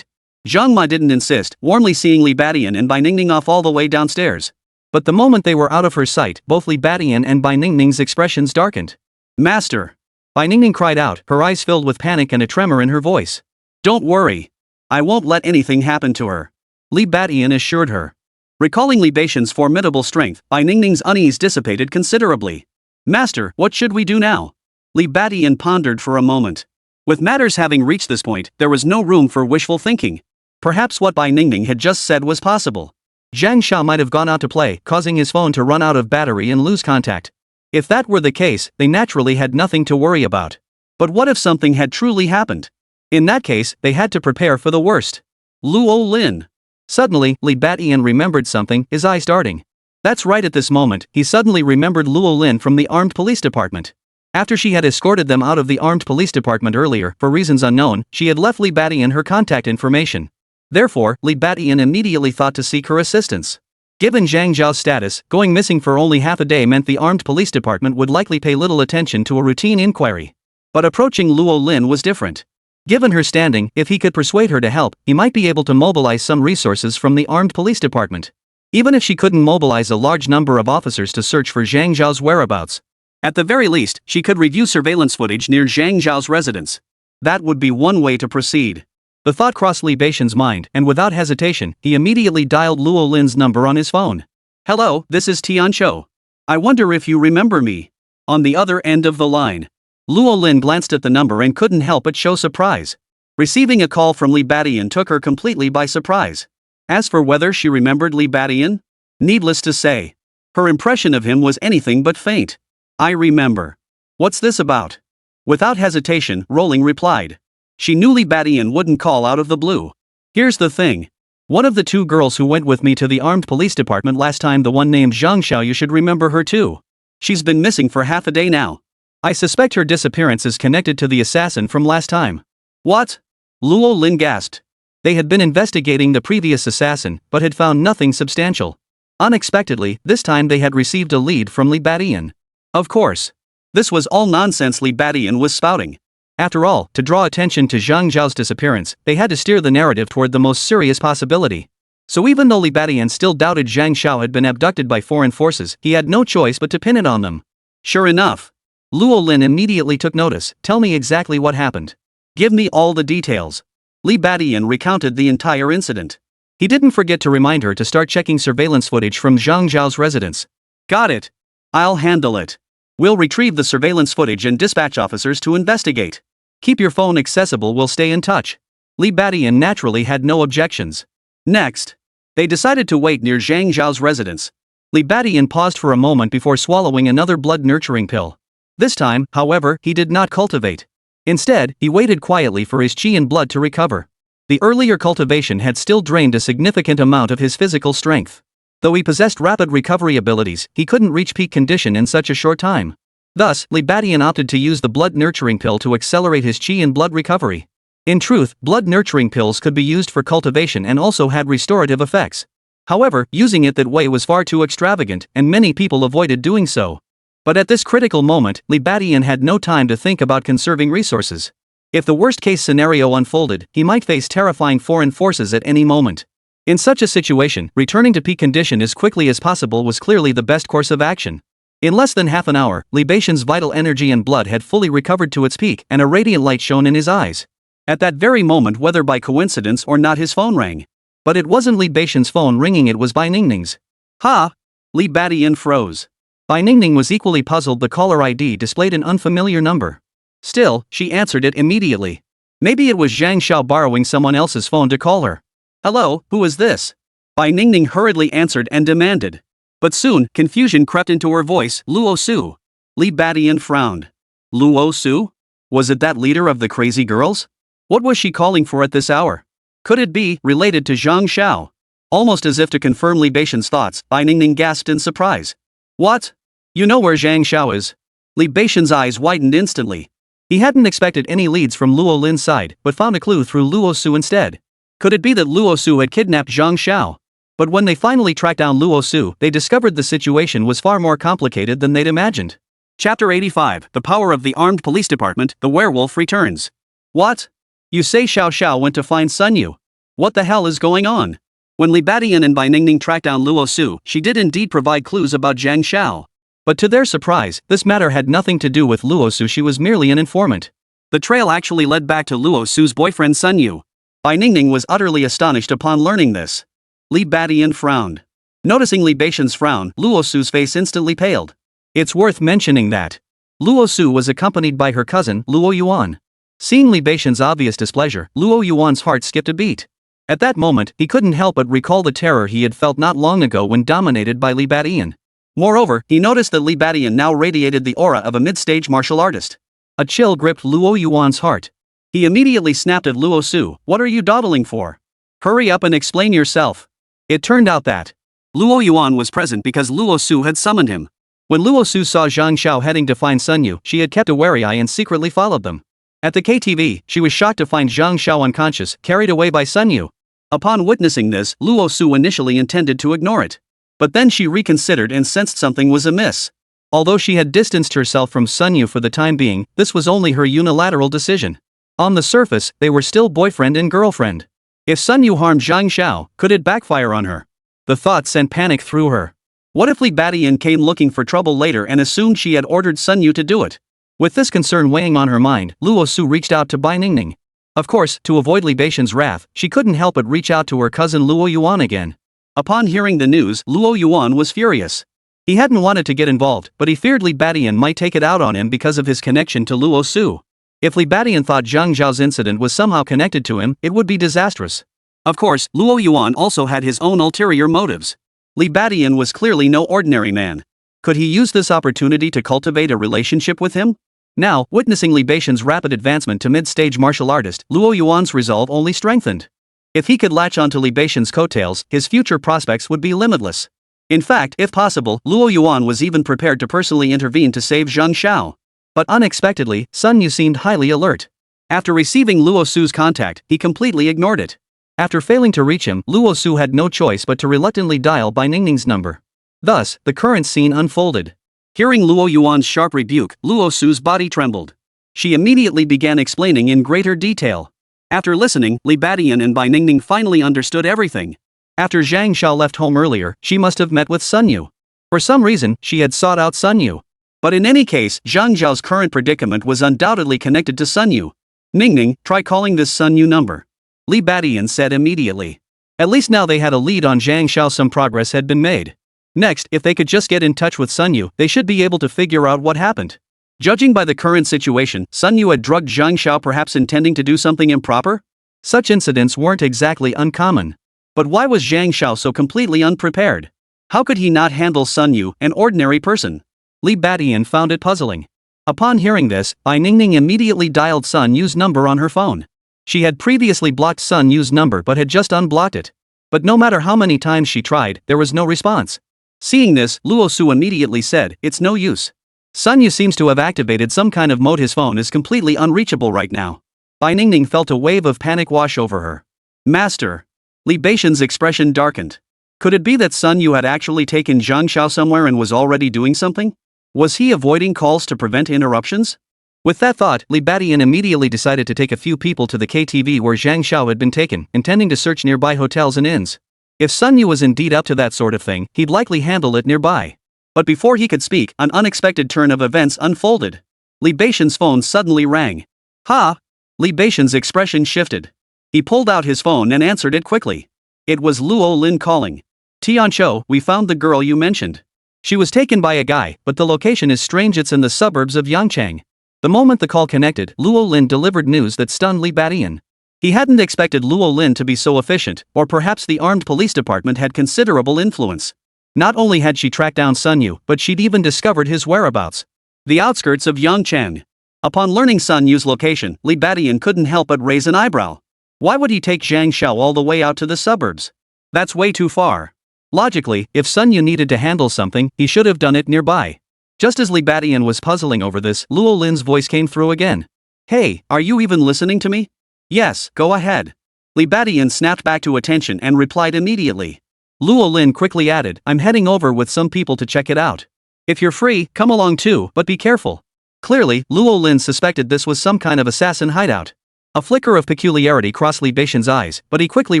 Zhang Ma didn't insist, warmly seeing Li Badian and Bai Ningning off all the way downstairs. But the moment they were out of her sight, both Li Badian and Bai Ningning's expressions darkened. Master! Bai Ningning cried out, her eyes filled with panic and a tremor in her voice. Don't worry. I won't let anything happen to her. Li Badian assured her. Recalling Li Badian's formidable strength, Bai Ningning's unease dissipated considerably. Master, what should we do now? Li Badian pondered for a moment. With matters having reached this point, there was no room for wishful thinking. Perhaps what Bai Ningning had just said was possible. Zhang Xiao might have gone out to play, causing his phone to run out of battery and lose contact. If that were the case, they naturally had nothing to worry about. But what if something had truly happened? In that case, they had to prepare for the worst. Luo Lin. Suddenly, Li Badian remembered something, his eyes darting. That's right, at this moment, he suddenly remembered Luo Lin from the Armed Police Department. After she had escorted them out of the Armed Police Department earlier, for reasons unknown, she had left Li Badian her contact information. Therefore, Li Badian immediately thought to seek her assistance. Given Zhang Zhao's status, going missing for only half a day meant the Armed Police Department would likely pay little attention to a routine inquiry. But approaching Luo Lin was different. Given her standing, if he could persuade her to help, he might be able to mobilize some resources from the Armed Police Department. Even if she couldn't mobilize a large number of officers to search for Zhang Zhao's whereabouts. At the very least, she could review surveillance footage near Zhang Zhao's residence. That would be one way to proceed. The thought crossed Li Badian's mind, and without hesitation, he immediately dialed Luo Lin's number on his phone. Hello, this is Tian Chou. I wonder if you remember me. On the other end of the line. Luo Lin glanced at the number and couldn't help but show surprise. Receiving a call from Li Badian took her completely by surprise. As for whether she remembered Li Badian, needless to say, her impression of him was anything but faint. I remember. What's this about? Without hesitation, Rolling replied. She knew Li Badian wouldn't call out of the blue. Here's the thing. One of the two girls who went with me to the Armed Police Department last time, the one named Zhang Xiao, you should remember her too. She's been missing for half a day now. I suspect her disappearance is connected to the assassin from last time. What? Luo Lin gasped. They had been investigating the previous assassin, but had found nothing substantial. Unexpectedly, this time they had received a lead from Li Badian. Of course. This was all nonsense Li Badian was spouting. After all, to draw attention to Zhang Zhao's disappearance, they had to steer the narrative toward the most serious possibility. So even though Li Badian still doubted Zhang Zhao had been abducted by foreign forces, he had no choice but to pin it on them. Sure enough. Luo Lin immediately took notice. Tell me exactly what happened. Give me all the details. Li Badian recounted the entire incident. He didn't forget to remind her to start checking surveillance footage from Zhang Zhao's residence. Got it. I'll handle it. We'll retrieve the surveillance footage and dispatch officers to investigate. Keep your phone accessible, we'll stay in touch. Li Badian naturally had no objections. Next, they decided to wait near Zhang Zhao's residence. Li Badian paused for a moment before swallowing another blood-nurturing pill. This time, however, he did not cultivate. Instead, he waited quietly for his qi and blood to recover. The earlier cultivation had still drained a significant amount of his physical strength. Though he possessed rapid recovery abilities, he couldn't reach peak condition in such a short time. Thus, Li Badian opted to use the blood-nurturing pill to accelerate his qi and blood recovery. In truth, blood-nurturing pills could be used for cultivation and also had restorative effects. However, using it that way was far too extravagant, and many people avoided doing so. But at this critical moment, Li Badian had no time to think about conserving resources. If the worst-case scenario unfolded, he might face terrifying foreign forces at any moment. In such a situation, returning to peak condition as quickly as possible was clearly the best course of action. In less than half an hour, Li Badian's vital energy and blood had fully recovered to its peak, and a radiant light shone in his eyes. At that very moment, whether by coincidence or not, his phone rang. But it wasn't Li Badian's phone ringing, it was Bai Ningning's. Ha! Li Badian froze. Bai Ningning was equally puzzled. The caller ID displayed an unfamiliar number. Still, she answered it immediately. Maybe it was Zhang Zhao borrowing someone else's phone to call her. Hello, who is this? Bai Ningning hurriedly answered and demanded. But soon, confusion crept into her voice. Luo Su. Li Badian frowned. Luo Su? Was it that leader of the crazy girls? What was she calling for at this hour? Could it be related to Zhang Zhao? Almost as if to confirm Li Badian's thoughts, Bai Ningning gasped in surprise. What? You know where Zhang Zhao is? Li Badian's eyes widened instantly. He hadn't expected any leads from Luo Lin's side, but found a clue through Luo Su instead. Could it be that Luo Su had kidnapped Zhang Zhao? But when they finally tracked down Luo Su, they discovered the situation was far more complicated than they'd imagined. Chapter 85, The Power of the Armed Police Department, The Werewolf Returns. What? You say Xiao Xiao went to find Sun Yu? What the hell is going on? When Li Badian and Bai Ningning tracked down Luo Su, she did indeed provide clues about Zhang Zhao. But to their surprise, this matter had nothing to do with Luo Su, she was merely an informant. The trail actually led back to Luo Su's boyfriend Sun Yu. Bai Ningning was utterly astonished upon learning this. Li Badian frowned. Noticing Li Badian's frown, Luo Su's face instantly paled. It's worth mentioning that Luo Su was accompanied by her cousin, Luo Yuan. Seeing Li Badian's obvious displeasure, Luo Yuan's heart skipped a beat. At that moment, he couldn't help but recall the terror he had felt not long ago when dominated by Li Badian. Moreover, he noticed that Li Badian now radiated the aura of a mid-stage martial artist. A chill gripped Luo Yuan's heart. He immediately snapped at Luo Su. What are you dawdling for? Hurry up and explain yourself. It turned out that Luo Yuan was present because Luo Su had summoned him. When Luo Su saw Zhang Zhao heading to find Sun Yu, she had kept a wary eye and secretly followed them. At the KTV, she was shocked to find Zhang Zhao unconscious, carried away by Sun Yu. Upon witnessing this, Luo Su initially intended to ignore it. But then she reconsidered and sensed something was amiss. Although she had distanced herself from Sun Yu for the time being, this was only her unilateral decision. On the surface, they were still boyfriend and girlfriend. If Sun Yu harmed Zhang Zhao, could it backfire on her? The thought sent panic through her. What if Li Badian came looking for trouble later and assumed she had ordered Sun Yu to do it? With this concern weighing on her mind, Luo Su reached out to Bai Ningning. Of course, to avoid Li Badian's wrath, she couldn't help but reach out to her cousin Luo Yuan again. Upon hearing the news, Luo Yuan was furious. He hadn't wanted to get involved, but he feared Li Badian might take it out on him because of his connection to Luo Su. If Li Badian thought Zhang Zhao's incident was somehow connected to him, it would be disastrous. Of course, Luo Yuan also had his own ulterior motives. Li Badian was clearly no ordinary man. Could he use this opportunity to cultivate a relationship with him? Now, witnessing Li Badian's rapid advancement to mid-stage martial artist, Luo Yuan's resolve only strengthened. If he could latch onto Li Badian's coattails, his future prospects would be limitless. In fact, if possible, Luo Yuan was even prepared to personally intervene to save Zhang Zhao. But unexpectedly, Sun Yu seemed highly alert. After receiving Luo Su's contact, he completely ignored it. After failing to reach him, Luo Su had no choice but to reluctantly dial Bai Ningning's number. Thus, the current scene unfolded. Hearing Luo Yuan's sharp rebuke, Luo Su's body trembled. She immediately began explaining in greater detail. After listening, Li Badian and Bai Ningning finally understood everything. After Zhang Xiao left home earlier, she must have met with Sun Yu. For some reason, she had sought out Sun Yu. But in any case, Zhang Xiao's current predicament was undoubtedly connected to Sun Yu. Ningning, try calling this Sun Yu number. Li Badian said immediately. At least now they had a lead on Zhang Xiao. Some progress had been made. Next, if they could just get in touch with Sun Yu, they should be able to figure out what happened. Judging by the current situation, Sun Yu had drugged Zhang Xiao, perhaps intending to do something improper? Such incidents weren't exactly uncommon. But why was Zhang Xiao so completely unprepared? How could he not handle Sun Yu, an ordinary person? Li Badian found it puzzling. Upon hearing this, Bai Ningning immediately dialed Sun Yu's number on her phone. She had previously blocked Sun Yu's number but had just unblocked it. But no matter how many times she tried, there was no response. Seeing this, Luo Su immediately said, "It's no use. Sun Yu seems to have activated some kind of mode. His phone is completely unreachable right now." Bai Ningning felt a wave of panic wash over her. Master. Li Beixian's expression darkened. Could it be that Sun Yu had actually taken Zhang Xiao somewhere and was already doing something? Was he avoiding calls to prevent interruptions? With that thought, Li Badian immediately decided to take a few people to the KTV where Zhang Xiao had been taken, intending to search nearby hotels and inns. If Sun Yu was indeed up to that sort of thing, he'd likely handle it nearby. But before he could speak, an unexpected turn of events unfolded. Li Beixian's phone suddenly rang. Ha! Li Beixian's expression shifted. He pulled out his phone and answered it quickly. It was Luo Lin calling. "Tianqiu, we found the girl you mentioned. She was taken by a guy, but the location is strange. It's in the suburbs of Yangchang." The moment the call connected, Luo Lin delivered news that stunned Li Badian. He hadn't expected Luo Lin to be so efficient, or perhaps the armed police department had considerable influence. Not only had she tracked down Sun Yu, but she'd even discovered his whereabouts. The outskirts of Yangchang. Upon learning Sun Yu's location, Li Badian couldn't help but raise an eyebrow. Why would he take Zhang Xiao all the way out to the suburbs? That's way too far. Logically, if Sun Yu needed to handle something, he should have done it nearby. Just as Li Badian was puzzling over this, Luo Lin's voice came through again. "Hey, are you even listening to me?" "Yes, go ahead." Li Badian snapped back to attention and replied immediately. Luo Lin quickly added, "I'm heading over with some people to check it out. If you're free, come along too, but be careful." Clearly, Luo Lin suspected this was some kind of assassin hideout. A flicker of peculiarity crossed Li Beixian's eyes, but he quickly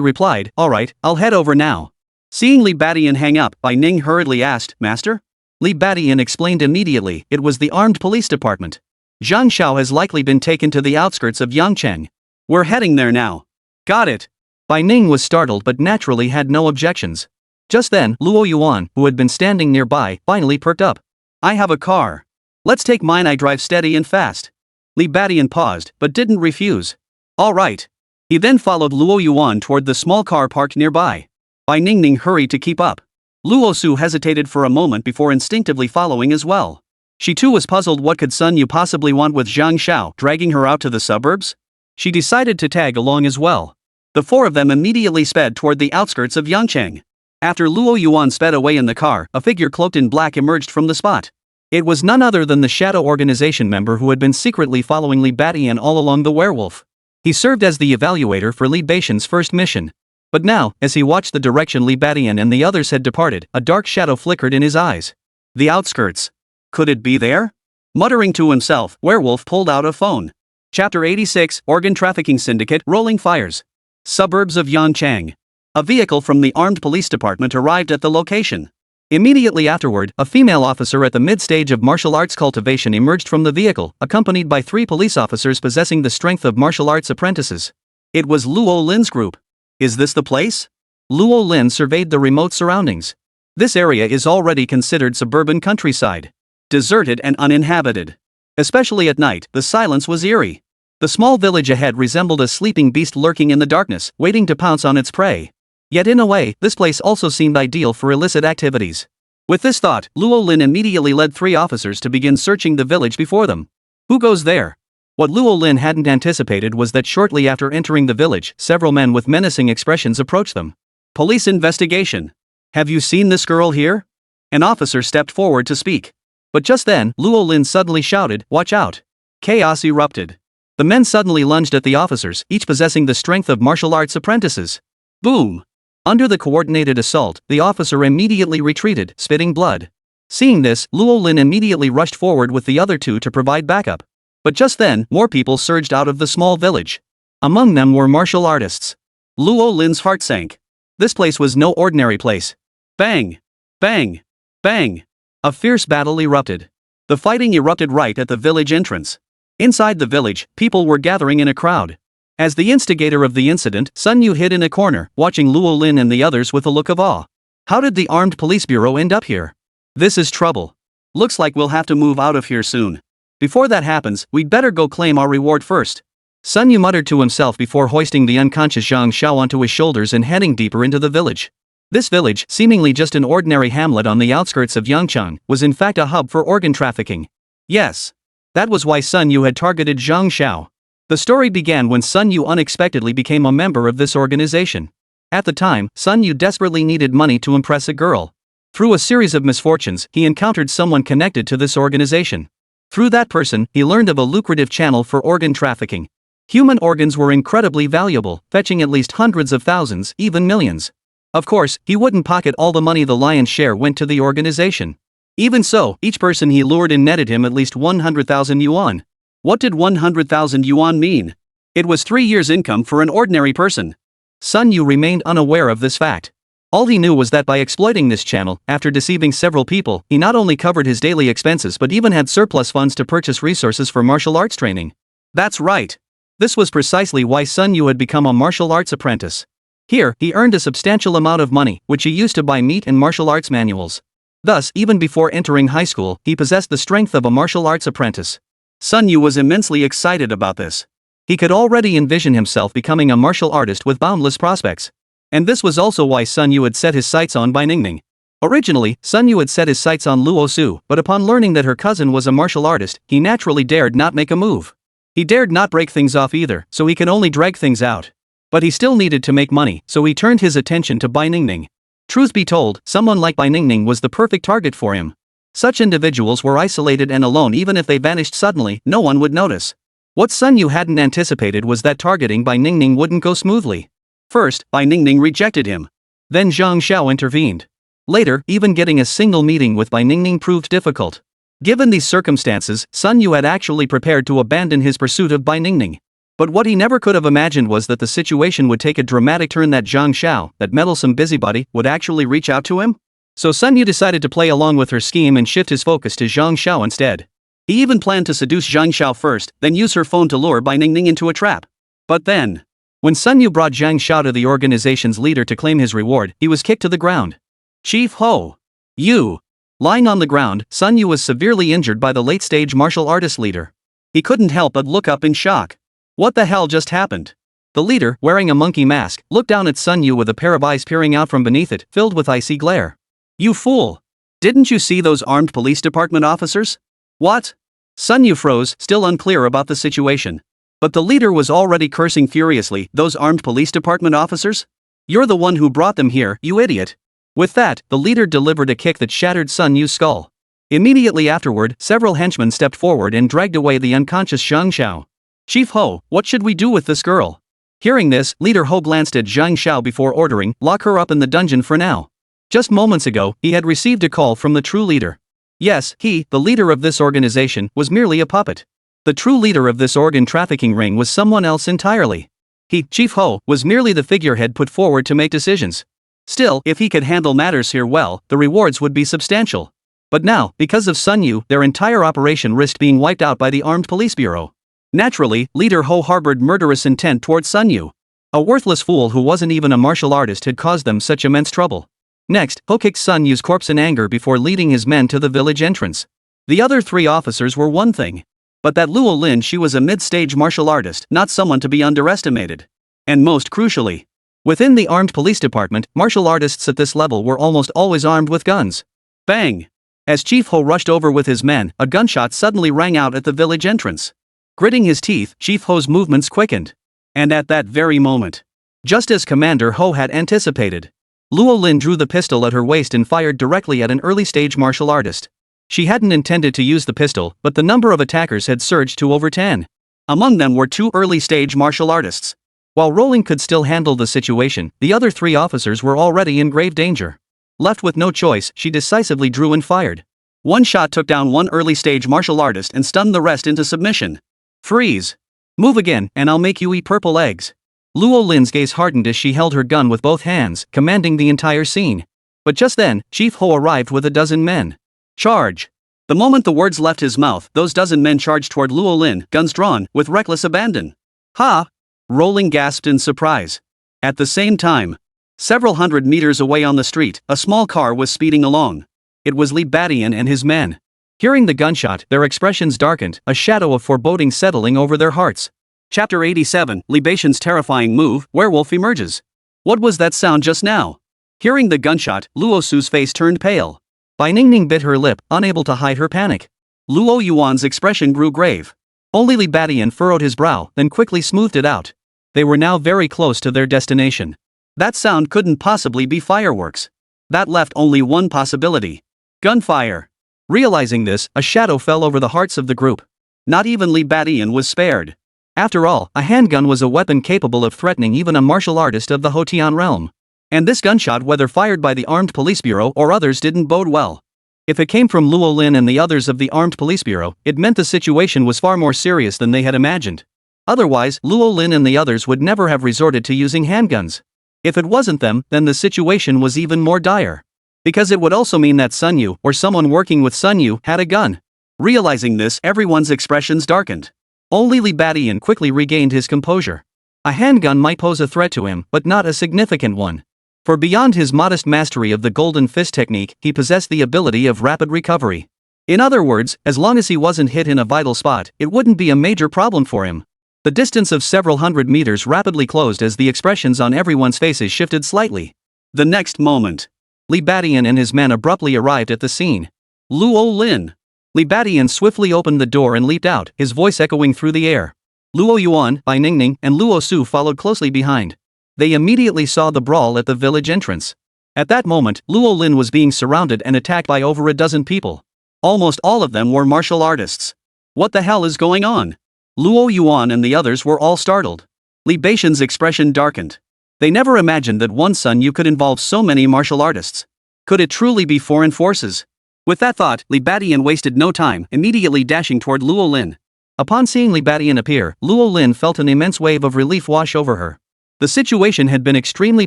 replied, "Alright, I'll head over now." Seeing Li Badian hang up, Bai Ning hurriedly asked, "Master?" Li Badian explained immediately, it was the armed police department. Zhang Xiao has likely been taken to the outskirts of Yangcheng. We're heading there now. Got it. Bai Ning was startled but naturally had no objections. Just then, Luo Yuan, who had been standing nearby, finally perked up. "I have a car. Let's take mine. I drive steady and fast." Li Badian paused, but didn't refuse. "All right." He then followed Luo Yuan toward the small car parked nearby. Bai Ningning hurried to keep up. Luo Su hesitated for a moment before instinctively following as well. She too was puzzled. What could Sun Yu possibly want with Zhang Xiao dragging her out to the suburbs? She decided to tag along as well. The four of them immediately sped toward the outskirts of Yangcheng. After Luo Yuan sped away in the car, a figure cloaked in black emerged from the spot. It was none other than the Shadow Organization member who had been secretly following Li Badian all along. The werewolf. He served as the evaluator for Li Beixian's first mission. But now, as he watched the direction Li Badian and the others had departed, a dark shadow flickered in his eyes. The outskirts. Could it be there? Muttering to himself, Werewolf pulled out a phone. Chapter 86, Organ Trafficking Syndicate, Rolling Fires. Suburbs of Yangchang. A vehicle from the armed police department arrived at the location. Immediately afterward, a female officer at the mid-stage of martial arts cultivation emerged from the vehicle, accompanied by 3 police officers possessing the strength of martial arts apprentices. It was Luo Lin's group. Is this the place? Luo Lin surveyed the remote surroundings. This area is already considered suburban countryside. Deserted and uninhabited. Especially at night, the silence was eerie. The small village ahead resembled a sleeping beast lurking in the darkness, waiting to pounce on its prey. Yet in a way, this place also seemed ideal for illicit activities. With this thought, Luo Lin immediately led 3 officers to begin searching the village before them. Who goes there? What Luo Lin hadn't anticipated was that shortly after entering the village, several men with menacing expressions approached them. Police investigation. Have you seen this girl here? An officer stepped forward to speak. But just then, Luo Lin suddenly shouted, "Watch out!" Chaos erupted. The men suddenly lunged at the officers, each possessing the strength of martial arts apprentices. Boom! Under the coordinated assault, the officer immediately retreated, spitting blood. Seeing this, Luo Lin immediately rushed forward with the other two to provide backup. But just then, more people surged out of the small village. Among them were martial artists. Luo Lin's heart sank. This place was no ordinary place. Bang! Bang! Bang! A fierce battle erupted. The fighting erupted right at the village entrance. Inside the village, people were gathering in a crowd. As the instigator of the incident, Sun Yu hid in a corner, watching Luo Lin and the others with a look of awe. How did the armed police bureau end up here? This is trouble. Looks like we'll have to move out of here soon. Before that happens, we'd better go claim our reward first. Sun Yu muttered to himself before hoisting the unconscious Zhang Xiao onto his shoulders and heading deeper into the village. This village, seemingly just an ordinary hamlet on the outskirts of Yangchang, was in fact a hub for organ trafficking. Yes. That was why Sun Yu had targeted Zhang Xiao. The story began when Sun Yu unexpectedly became a member of this organization. At the time, Sun Yu desperately needed money to impress a girl. Through a series of misfortunes, he encountered someone connected to this organization. Through that person, he learned of a lucrative channel for organ trafficking. Human organs were incredibly valuable, fetching at least hundreds of thousands, even millions. Of course, he wouldn't pocket all the money. The lion's share went to the organization. Even so, each person he lured in netted him at least 100,000 yuan. What did 100,000 yuan mean? It was 3 years' income for an ordinary person. Sun Yu remained unaware of this fact. All he knew was that by exploiting this channel, after deceiving several people, he not only covered his daily expenses but even had surplus funds to purchase resources for martial arts training. That's right. This was precisely why Sun Yu had become a martial arts apprentice. Here, he earned a substantial amount of money, which he used to buy meat and martial arts manuals. Thus, even before entering high school, he possessed the strength of a martial arts apprentice. Sun Yu was immensely excited about this. He could already envision himself becoming a martial artist with boundless prospects. And this was also why Sun Yu had set his sights on Bai Ningning. Originally, Sun Yu had set his sights on Luo Su, but upon learning that her cousin was a martial artist, he naturally dared not make a move. He dared not break things off either, so he could only drag things out. But he still needed to make money, so he turned his attention to Bai Ningning. Truth be told, someone like Bai Ningning was the perfect target for him. Such individuals were isolated and alone. Even if they vanished suddenly, no one would notice. What Sun Yu hadn't anticipated was that targeting Bai Ningning wouldn't go smoothly. First, Bai Ningning rejected him. Then Zhang Xiao intervened. Later, even getting a single meeting with Bai Ningning proved difficult. Given these circumstances, Sun Yu had actually prepared to abandon his pursuit of Bai Ningning. But what he never could have imagined was that the situation would take a dramatic turn, that Zhang Xiao, that meddlesome busybody, would actually reach out to him. So Sun Yu decided to play along with her scheme and shift his focus to Zhang Xiao instead. He even planned to seduce Zhang Xiao first, then use her phone to lure Bai Ningning into a trap. But then, when Sun Yu brought Zhang Xiao to the organization's leader to claim his reward, he was kicked to the ground. Chief Ho! You! Lying on the ground, Sun Yu was severely injured by the late-stage martial artist leader. He couldn't help but look up in shock. What the hell just happened? The leader, wearing a monkey mask, looked down at Sun Yu with a pair of eyes peering out from beneath it, filled with icy glare. You fool! Didn't you see those armed police department officers? What? Sun Yu froze, still unclear about the situation. But the leader was already cursing furiously. Those armed police department officers? You're the one who brought them here, you idiot. With that, the leader delivered a kick that shattered Sun Yu's skull. Immediately afterward, several henchmen stepped forward and dragged away the unconscious Zhang Xiao. Chief Ho, what should we do with this girl? Hearing this, Leader Ho glanced at Zhang Xiao before ordering, lock her up in the dungeon for now. Just moments ago, he had received a call from the true leader. Yes, he, the leader of this organization, was merely a puppet. The true leader of this organ trafficking ring was someone else entirely. He, Chief Ho, was merely the figurehead put forward to make decisions. Still, if he could handle matters here well, the rewards would be substantial. But now, because of Sun Yu, their entire operation risked being wiped out by the Armed Police Bureau. Naturally, Leader Ho harbored murderous intent towards Sun Yu. A worthless fool who wasn't even a martial artist had caused them such immense trouble. Next, Ho kicked Sun Yu's corpse in anger before leading his men to the village entrance. The other three officers were one thing. But that Luo Lin, she was a mid-stage martial artist, not someone to be underestimated. And most crucially, within the armed police department, martial artists at this level were almost always armed with guns. Bang! As Chief Ho rushed over with his men, a gunshot suddenly rang out at the village entrance. Gritting his teeth, Chief Ho's movements quickened. And at that very moment, just as Commander Ho had anticipated, Luo Lin drew the pistol at her waist and fired directly at an early-stage martial artist. She hadn't intended to use the pistol, but the number of attackers had surged to over 10. Among them were 2 early-stage martial artists. While Rolling could still handle the situation, the other 3 officers were already in grave danger. Left with no choice, she decisively drew and fired. One shot took down 1 early-stage martial artist and stunned the rest into submission. Freeze. Move again, and I'll make you eat purple eggs. Luo Lin's gaze hardened as she held her gun with both hands, commanding the entire scene. But just then, Chief Ho arrived with a dozen men. Charge. The moment the words left his mouth, those dozen men charged toward Luo Lin, guns drawn, with reckless abandon. Ha! Rolling gasped in surprise. At the same time, several hundred meters away on the street, a small car was speeding along. It was Li Badian and his men. Hearing the gunshot, their expressions darkened, a shadow of foreboding settling over their hearts. Chapter 87, Li Badian's terrifying move, werewolf emerges. What was that sound just now? Hearing the gunshot, Luo Su's face turned pale. Bai Ningning bit her lip, unable to hide her panic. Luo Yuan's expression grew grave. Only Li Badian furrowed his brow, then quickly smoothed it out. They were now very close to their destination. That sound couldn't possibly be fireworks. That left only one possibility. Gunfire. Realizing this, a shadow fell over the hearts of the group. Not even Li Badian was spared. After all, a handgun was a weapon capable of threatening even a martial artist of the Hotian realm. And this gunshot, whether fired by the Armed Police Bureau or others, didn't bode well. If it came from Luo Lin and the others of the Armed Police Bureau, it meant the situation was far more serious than they had imagined. Otherwise, Luo Lin and the others would never have resorted to using handguns. If it wasn't them, then the situation was even more dire. Because it would also mean that Sun Yu, or someone working with Sun Yu, had a gun. Realizing this, everyone's expressions darkened. Only Li Badian quickly regained his composure. A handgun might pose a threat to him, but not a significant one. For beyond his modest mastery of the golden fist technique, he possessed the ability of rapid recovery. In other words, as long as he wasn't hit in a vital spot, it wouldn't be a major problem for him. The distance of several hundred meters rapidly closed as the expressions on everyone's faces shifted slightly. The next moment, Li Badian and his men abruptly arrived at the scene. Luo Lin. Li Badian swiftly opened the door and leaped out, his voice echoing through the air. Luo Yuan, Bai Ningning, and Luo Su followed closely behind. They immediately saw the brawl at the village entrance. At that moment, Luo Lin was being surrounded and attacked by over a dozen people. Almost all of them were martial artists. What the hell is going on? Luo Yuan and the others were all startled. Li Badian's expression darkened. They never imagined that one Sun Yu could involve so many martial artists. Could it truly be foreign forces? With that thought, Li Badian wasted no time, immediately dashing toward Luo Lin. Upon seeing Li Badian appear, Luo Lin felt an immense wave of relief wash over her. The situation had been extremely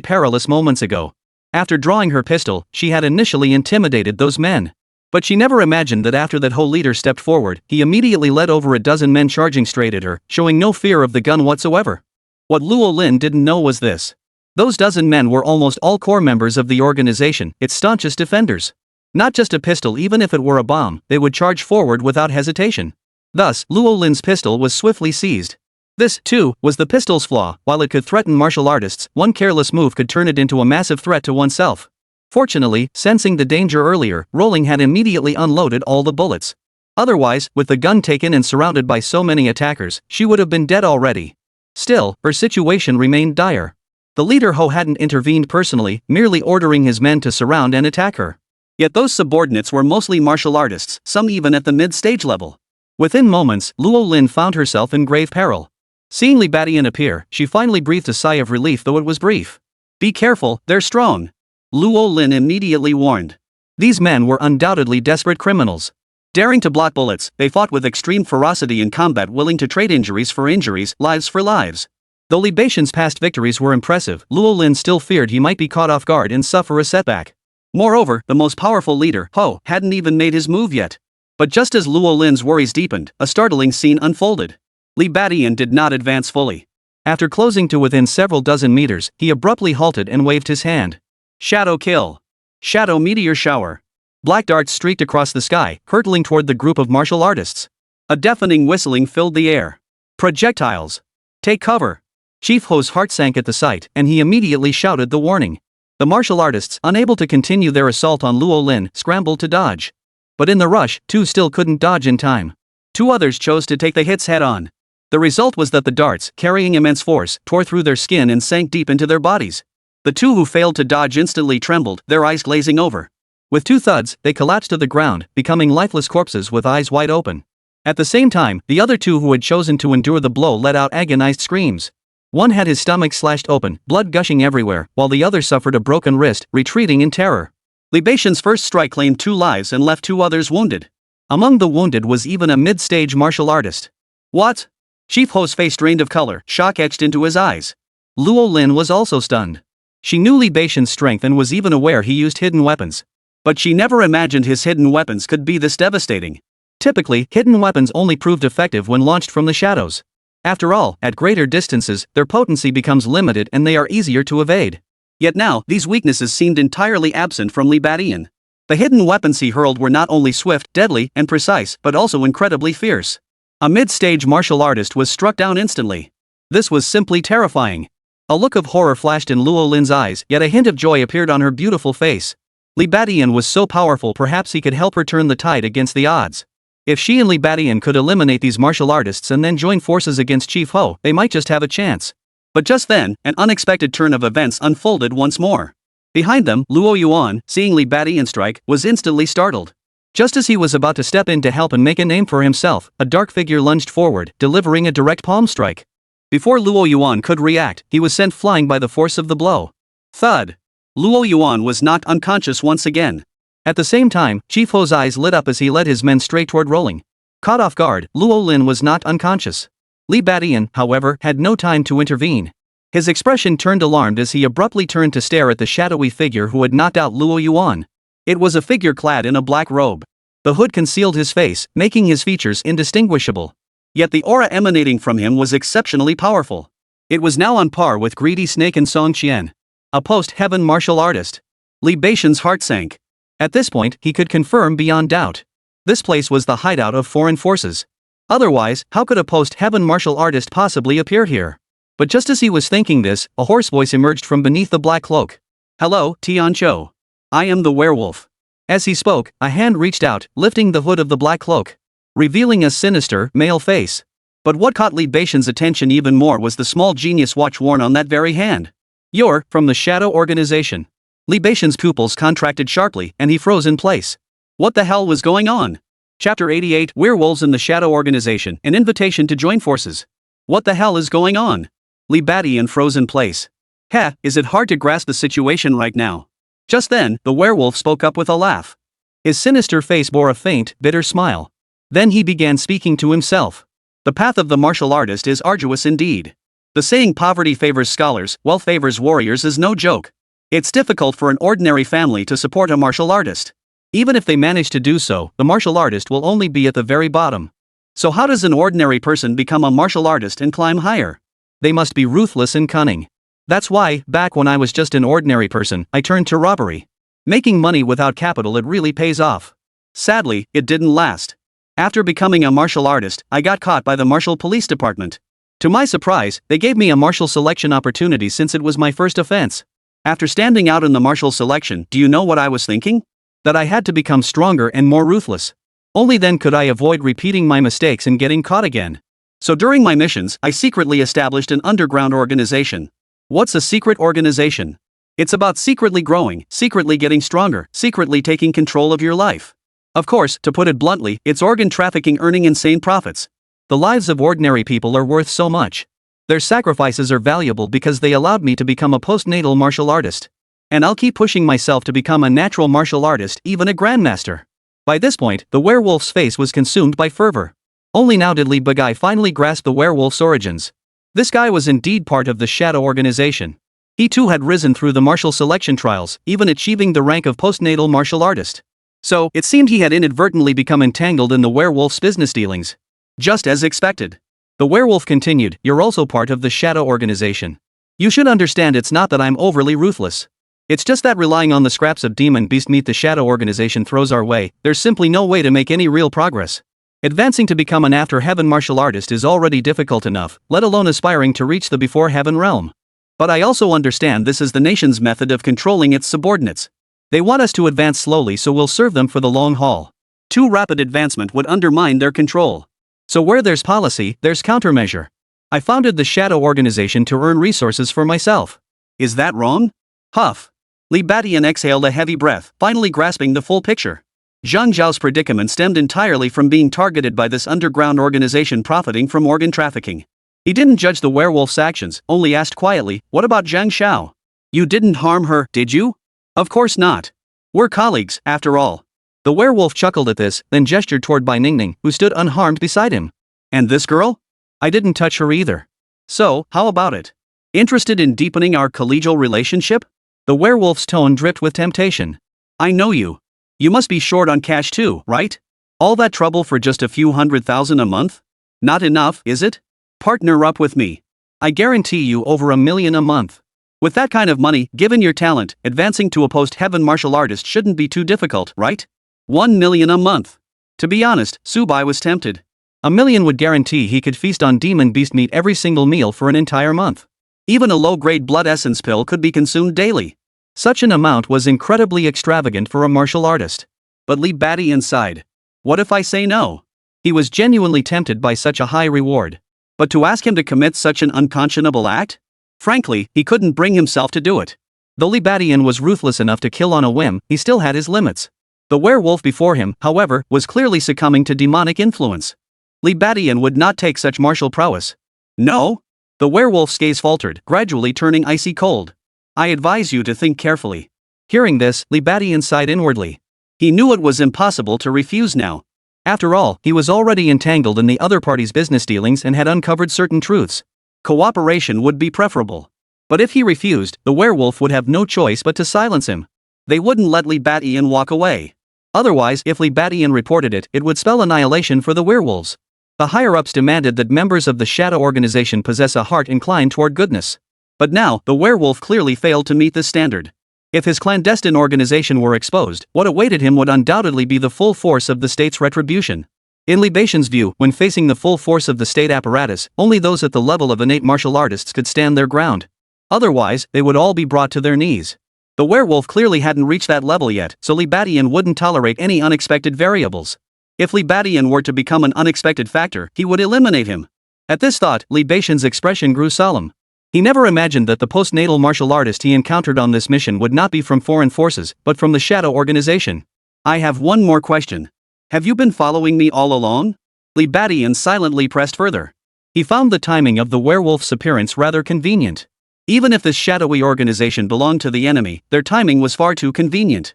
perilous moments ago. After drawing her pistol, she had initially intimidated those men. But she never imagined that after that whole leader stepped forward, he immediately led over a dozen men charging straight at her, showing no fear of the gun whatsoever. What Luo Lin didn't know was this. Those dozen men were almost all core members of the organization, its staunchest defenders. Not just a pistol, even if it were a bomb, they would charge forward without hesitation. Thus, Luo Lin's pistol was swiftly seized. This, too, was the pistol's flaw. While it could threaten martial artists, one careless move could turn it into a massive threat to oneself. Fortunately, sensing the danger earlier, Rolling had immediately unloaded all the bullets. Otherwise, with the gun taken and surrounded by so many attackers, she would have been dead already. Still, her situation remained dire. The leader Ho hadn't intervened personally, merely ordering his men to surround and attack her. Yet those subordinates were mostly martial artists, some even at the mid-stage level. Within moments, Luo Lin found herself in grave peril. Seeing Li Badian appear, she finally breathed a sigh of relief, though it was brief. Be careful, they're strong. Luo Lin immediately warned. These men were undoubtedly desperate criminals. Daring to block bullets, they fought with extreme ferocity in combat, willing to trade injuries for injuries, lives for lives. Though Li Badian's past victories were impressive, Luo Lin still feared he might be caught off guard and suffer a setback. Moreover, the most powerful leader, Ho, hadn't even made his move yet. But just as Luo Lin's worries deepened, a startling scene unfolded. Li Badian did not advance fully. After closing to within several dozen meters, he abruptly halted and waved his hand. Shadow kill. Shadow meteor shower. Black darts streaked across the sky, hurtling toward the group of martial artists. A deafening whistling filled the air. Projectiles. Take cover. Chief Ho's heart sank at the sight, and he immediately shouted the warning. The martial artists, unable to continue their assault on Luo Lin, scrambled to dodge. But in the rush, two still couldn't dodge in time. Two others chose to take the hits head-on. The result was that the darts, carrying immense force, tore through their skin and sank deep into their bodies. The two who failed to dodge instantly trembled, their eyes glazing over. With two thuds, they collapsed to the ground, becoming lifeless corpses with eyes wide open. At the same time, the other two who had chosen to endure the blow let out agonized screams. One had his stomach slashed open, blood gushing everywhere, while the other suffered a broken wrist, retreating in terror. Libation's first strike claimed 2 lives and left 2 others wounded. Among the wounded was even a mid-stage martial artist. What? Chief Ho's face drained of color, shock etched into his eyes. Luo Lin was also stunned. She knew Libation's strength and was even aware he used hidden weapons. But she never imagined his hidden weapons could be this devastating. Typically, hidden weapons only proved effective when launched from the shadows. After all, at greater distances, their potency becomes limited and they are easier to evade. Yet now, these weaknesses seemed entirely absent from Libation. The hidden weapons he hurled were not only swift, deadly, and precise, but also incredibly fierce. A mid-stage martial artist was struck down instantly. This was simply terrifying. A look of horror flashed in Luo Lin's eyes, yet a hint of joy appeared on her beautiful face. Libation was so powerful, perhaps he could help her turn the tide against the odds. If she and Libation could eliminate these martial artists and then join forces against Chief Ho, they might just have a chance. But just then, an unexpected turn of events unfolded once more. Behind them, Luo Yuan, seeing Libation strike, was instantly startled. Just as he was about to step in to help and make a name for himself, a dark figure lunged forward, delivering a direct palm strike. Before Luo Yuan could react, he was sent flying by the force of the blow. Thud! Luo Yuan was knocked unconscious once again. At the same time, Chief Ho's eyes lit up as he led his men straight toward rolling. Caught off guard, Luo Lin was knocked unconscious. Libation, however, had no time to intervene. His expression turned alarmed as he abruptly turned to stare at the shadowy figure who had knocked out Luo Yuan. It was a figure clad in a black robe. The hood concealed his face, making his features indistinguishable. Yet the aura emanating from him was exceptionally powerful. It was now on par with Greedy Snake and Song Qian, a post-heaven martial artist. Libation's heart sank. At this point, he could confirm beyond doubt. This place was the hideout of foreign forces. Otherwise, how could a post-heaven martial artist possibly appear here? But just as he was thinking this, a hoarse voice emerged from beneath the black cloak. Hello, Tianqiu. I am the werewolf. As he spoke, a hand reached out, lifting the hood of the black cloak, revealing a sinister, male face. But what caught Libation's attention even more was the small genius watch worn on that very hand. You're from the Shadow Organization. Libation's pupils contracted sharply, and he froze in place. What the hell was going on? Chapter 88, Werewolves in the Shadow Organization, an invitation to join forces. What the hell is going on? Libation froze in place. Heh, is it hard to grasp the situation right now? Just then, the werewolf spoke up with a laugh. His sinister face bore a faint, bitter smile. Then he began speaking to himself. The path of the martial artist is arduous indeed. The saying poverty favors scholars, wealth favors warriors is no joke. It's difficult for an ordinary family to support a martial artist. Even if they manage to do so, the martial artist will only be at the very bottom. So how does an ordinary person become a martial artist and climb higher? They must be ruthless and cunning. That's why, back when I was just an ordinary person, I turned to robbery. Making money without capital, it really pays off. Sadly, it didn't last. After becoming a martial artist, I got caught by the martial police department. To my surprise, they gave me a martial selection opportunity since it was my first offense. After standing out in the martial selection, do you know what I was thinking? That I had to become stronger and more ruthless. Only then could I avoid repeating my mistakes and getting caught again. So during my missions, I secretly established an underground organization. What's a secret organization? It's about secretly growing, secretly getting stronger, secretly taking control of your life. Of course, to put it bluntly, it's organ trafficking earning insane profits. The lives of ordinary people are worth so much. Their sacrifices are valuable because they allowed me to become a postnatal martial artist. And I'll keep pushing myself to become a natural martial artist, even a grandmaster. By this point, the werewolf's face was consumed by fervor. Only now did Li Bagai finally grasp the werewolf's origins. This guy was indeed part of the Shadow Organization. He too had risen through the martial selection trials, even achieving the rank of postnatal martial artist. So, it seemed he had inadvertently become entangled in the werewolf's business dealings. Just as expected. The werewolf continued, "You're also part of the Shadow Organization. You should understand it's not that I'm overly ruthless. It's just that relying on the scraps of demon beast meat the Shadow Organization throws our way, there's simply no way to make any real progress. Advancing to become an after-heaven martial artist is already difficult enough, let alone aspiring to reach the before-heaven realm. But I also understand this is the nation's method of controlling its subordinates. They want us to advance slowly, so we'll serve them for the long haul. Too rapid advancement would undermine their control. So where there's policy, there's countermeasure. I founded the Shadow Organization to earn resources for myself. Is that wrong?" Huff. Libation exhaled a heavy breath, finally grasping the full picture. Zhang Zhao's predicament stemmed entirely from being targeted by this underground organization profiting from organ trafficking. He didn't judge the werewolf's actions, only asked quietly, "What about Zhang Xiao? You didn't harm her, did you?" "Of course not. We're colleagues, after all." The werewolf chuckled at this, then gestured toward Bai Ningning, who stood unharmed beside him. "And this girl? I didn't touch her either. So, how about it? Interested in deepening our collegial relationship?" The werewolf's tone dripped with temptation. "I know you. You must be short on cash too, right? All that trouble for just a few 100,000 a month? Not enough, is it? Partner up with me. I guarantee you over $1 million a month. With that kind of money, given your talent, advancing to a post-heaven martial artist shouldn't be too difficult, right? 1 million a month." To be honest, Subai was tempted. $1 million would guarantee he could feast on demon beast meat every single meal for an entire month. Even a low-grade blood essence pill could be consumed daily. Such an amount was incredibly extravagant for a martial artist. But Li Badian sighed. What if I say no? He was genuinely tempted by such a high reward. But to ask him to commit such an unconscionable act? Frankly, he couldn't bring himself to do it. Though Li Badian was ruthless enough to kill on a whim, he still had his limits. The werewolf before him, however, was clearly succumbing to demonic influence. Li Badian would not take such martial prowess. "No?" The werewolf's gaze faltered, gradually turning icy cold. "I advise you to think carefully." Hearing this, Li Badian sighed inwardly. He knew it was impossible to refuse now. After all, he was already entangled in the other party's business dealings and had uncovered certain truths. Cooperation would be preferable. But if he refused, the werewolf would have no choice but to silence him. They wouldn't let Li Badian walk away. Otherwise, if Li Badian reported it, it would spell annihilation for the werewolves. The higher-ups demanded that members of the shadow organization possess a heart inclined toward goodness. But now, the werewolf clearly failed to meet this standard. If his clandestine organization were exposed, what awaited him would undoubtedly be the full force of the state's retribution. In Li Baixian's view, when facing the full force of the state apparatus, only those at the level of innate martial artists could stand their ground. Otherwise, they would all be brought to their knees. The werewolf clearly hadn't reached that level yet, so Li Badian wouldn't tolerate any unexpected variables. If Li Badian were to become an unexpected factor, he would eliminate him. At this thought, Li Baixian's expression grew solemn. He never imagined that the postnatal martial artist he encountered on this mission would not be from foreign forces, but from the shadow organization. "I have one more question. Have you been following me all along?" Li Badian silently pressed further. He found the timing of the werewolf's appearance rather convenient. Even if this shadowy organization belonged to the enemy, their timing was far too convenient.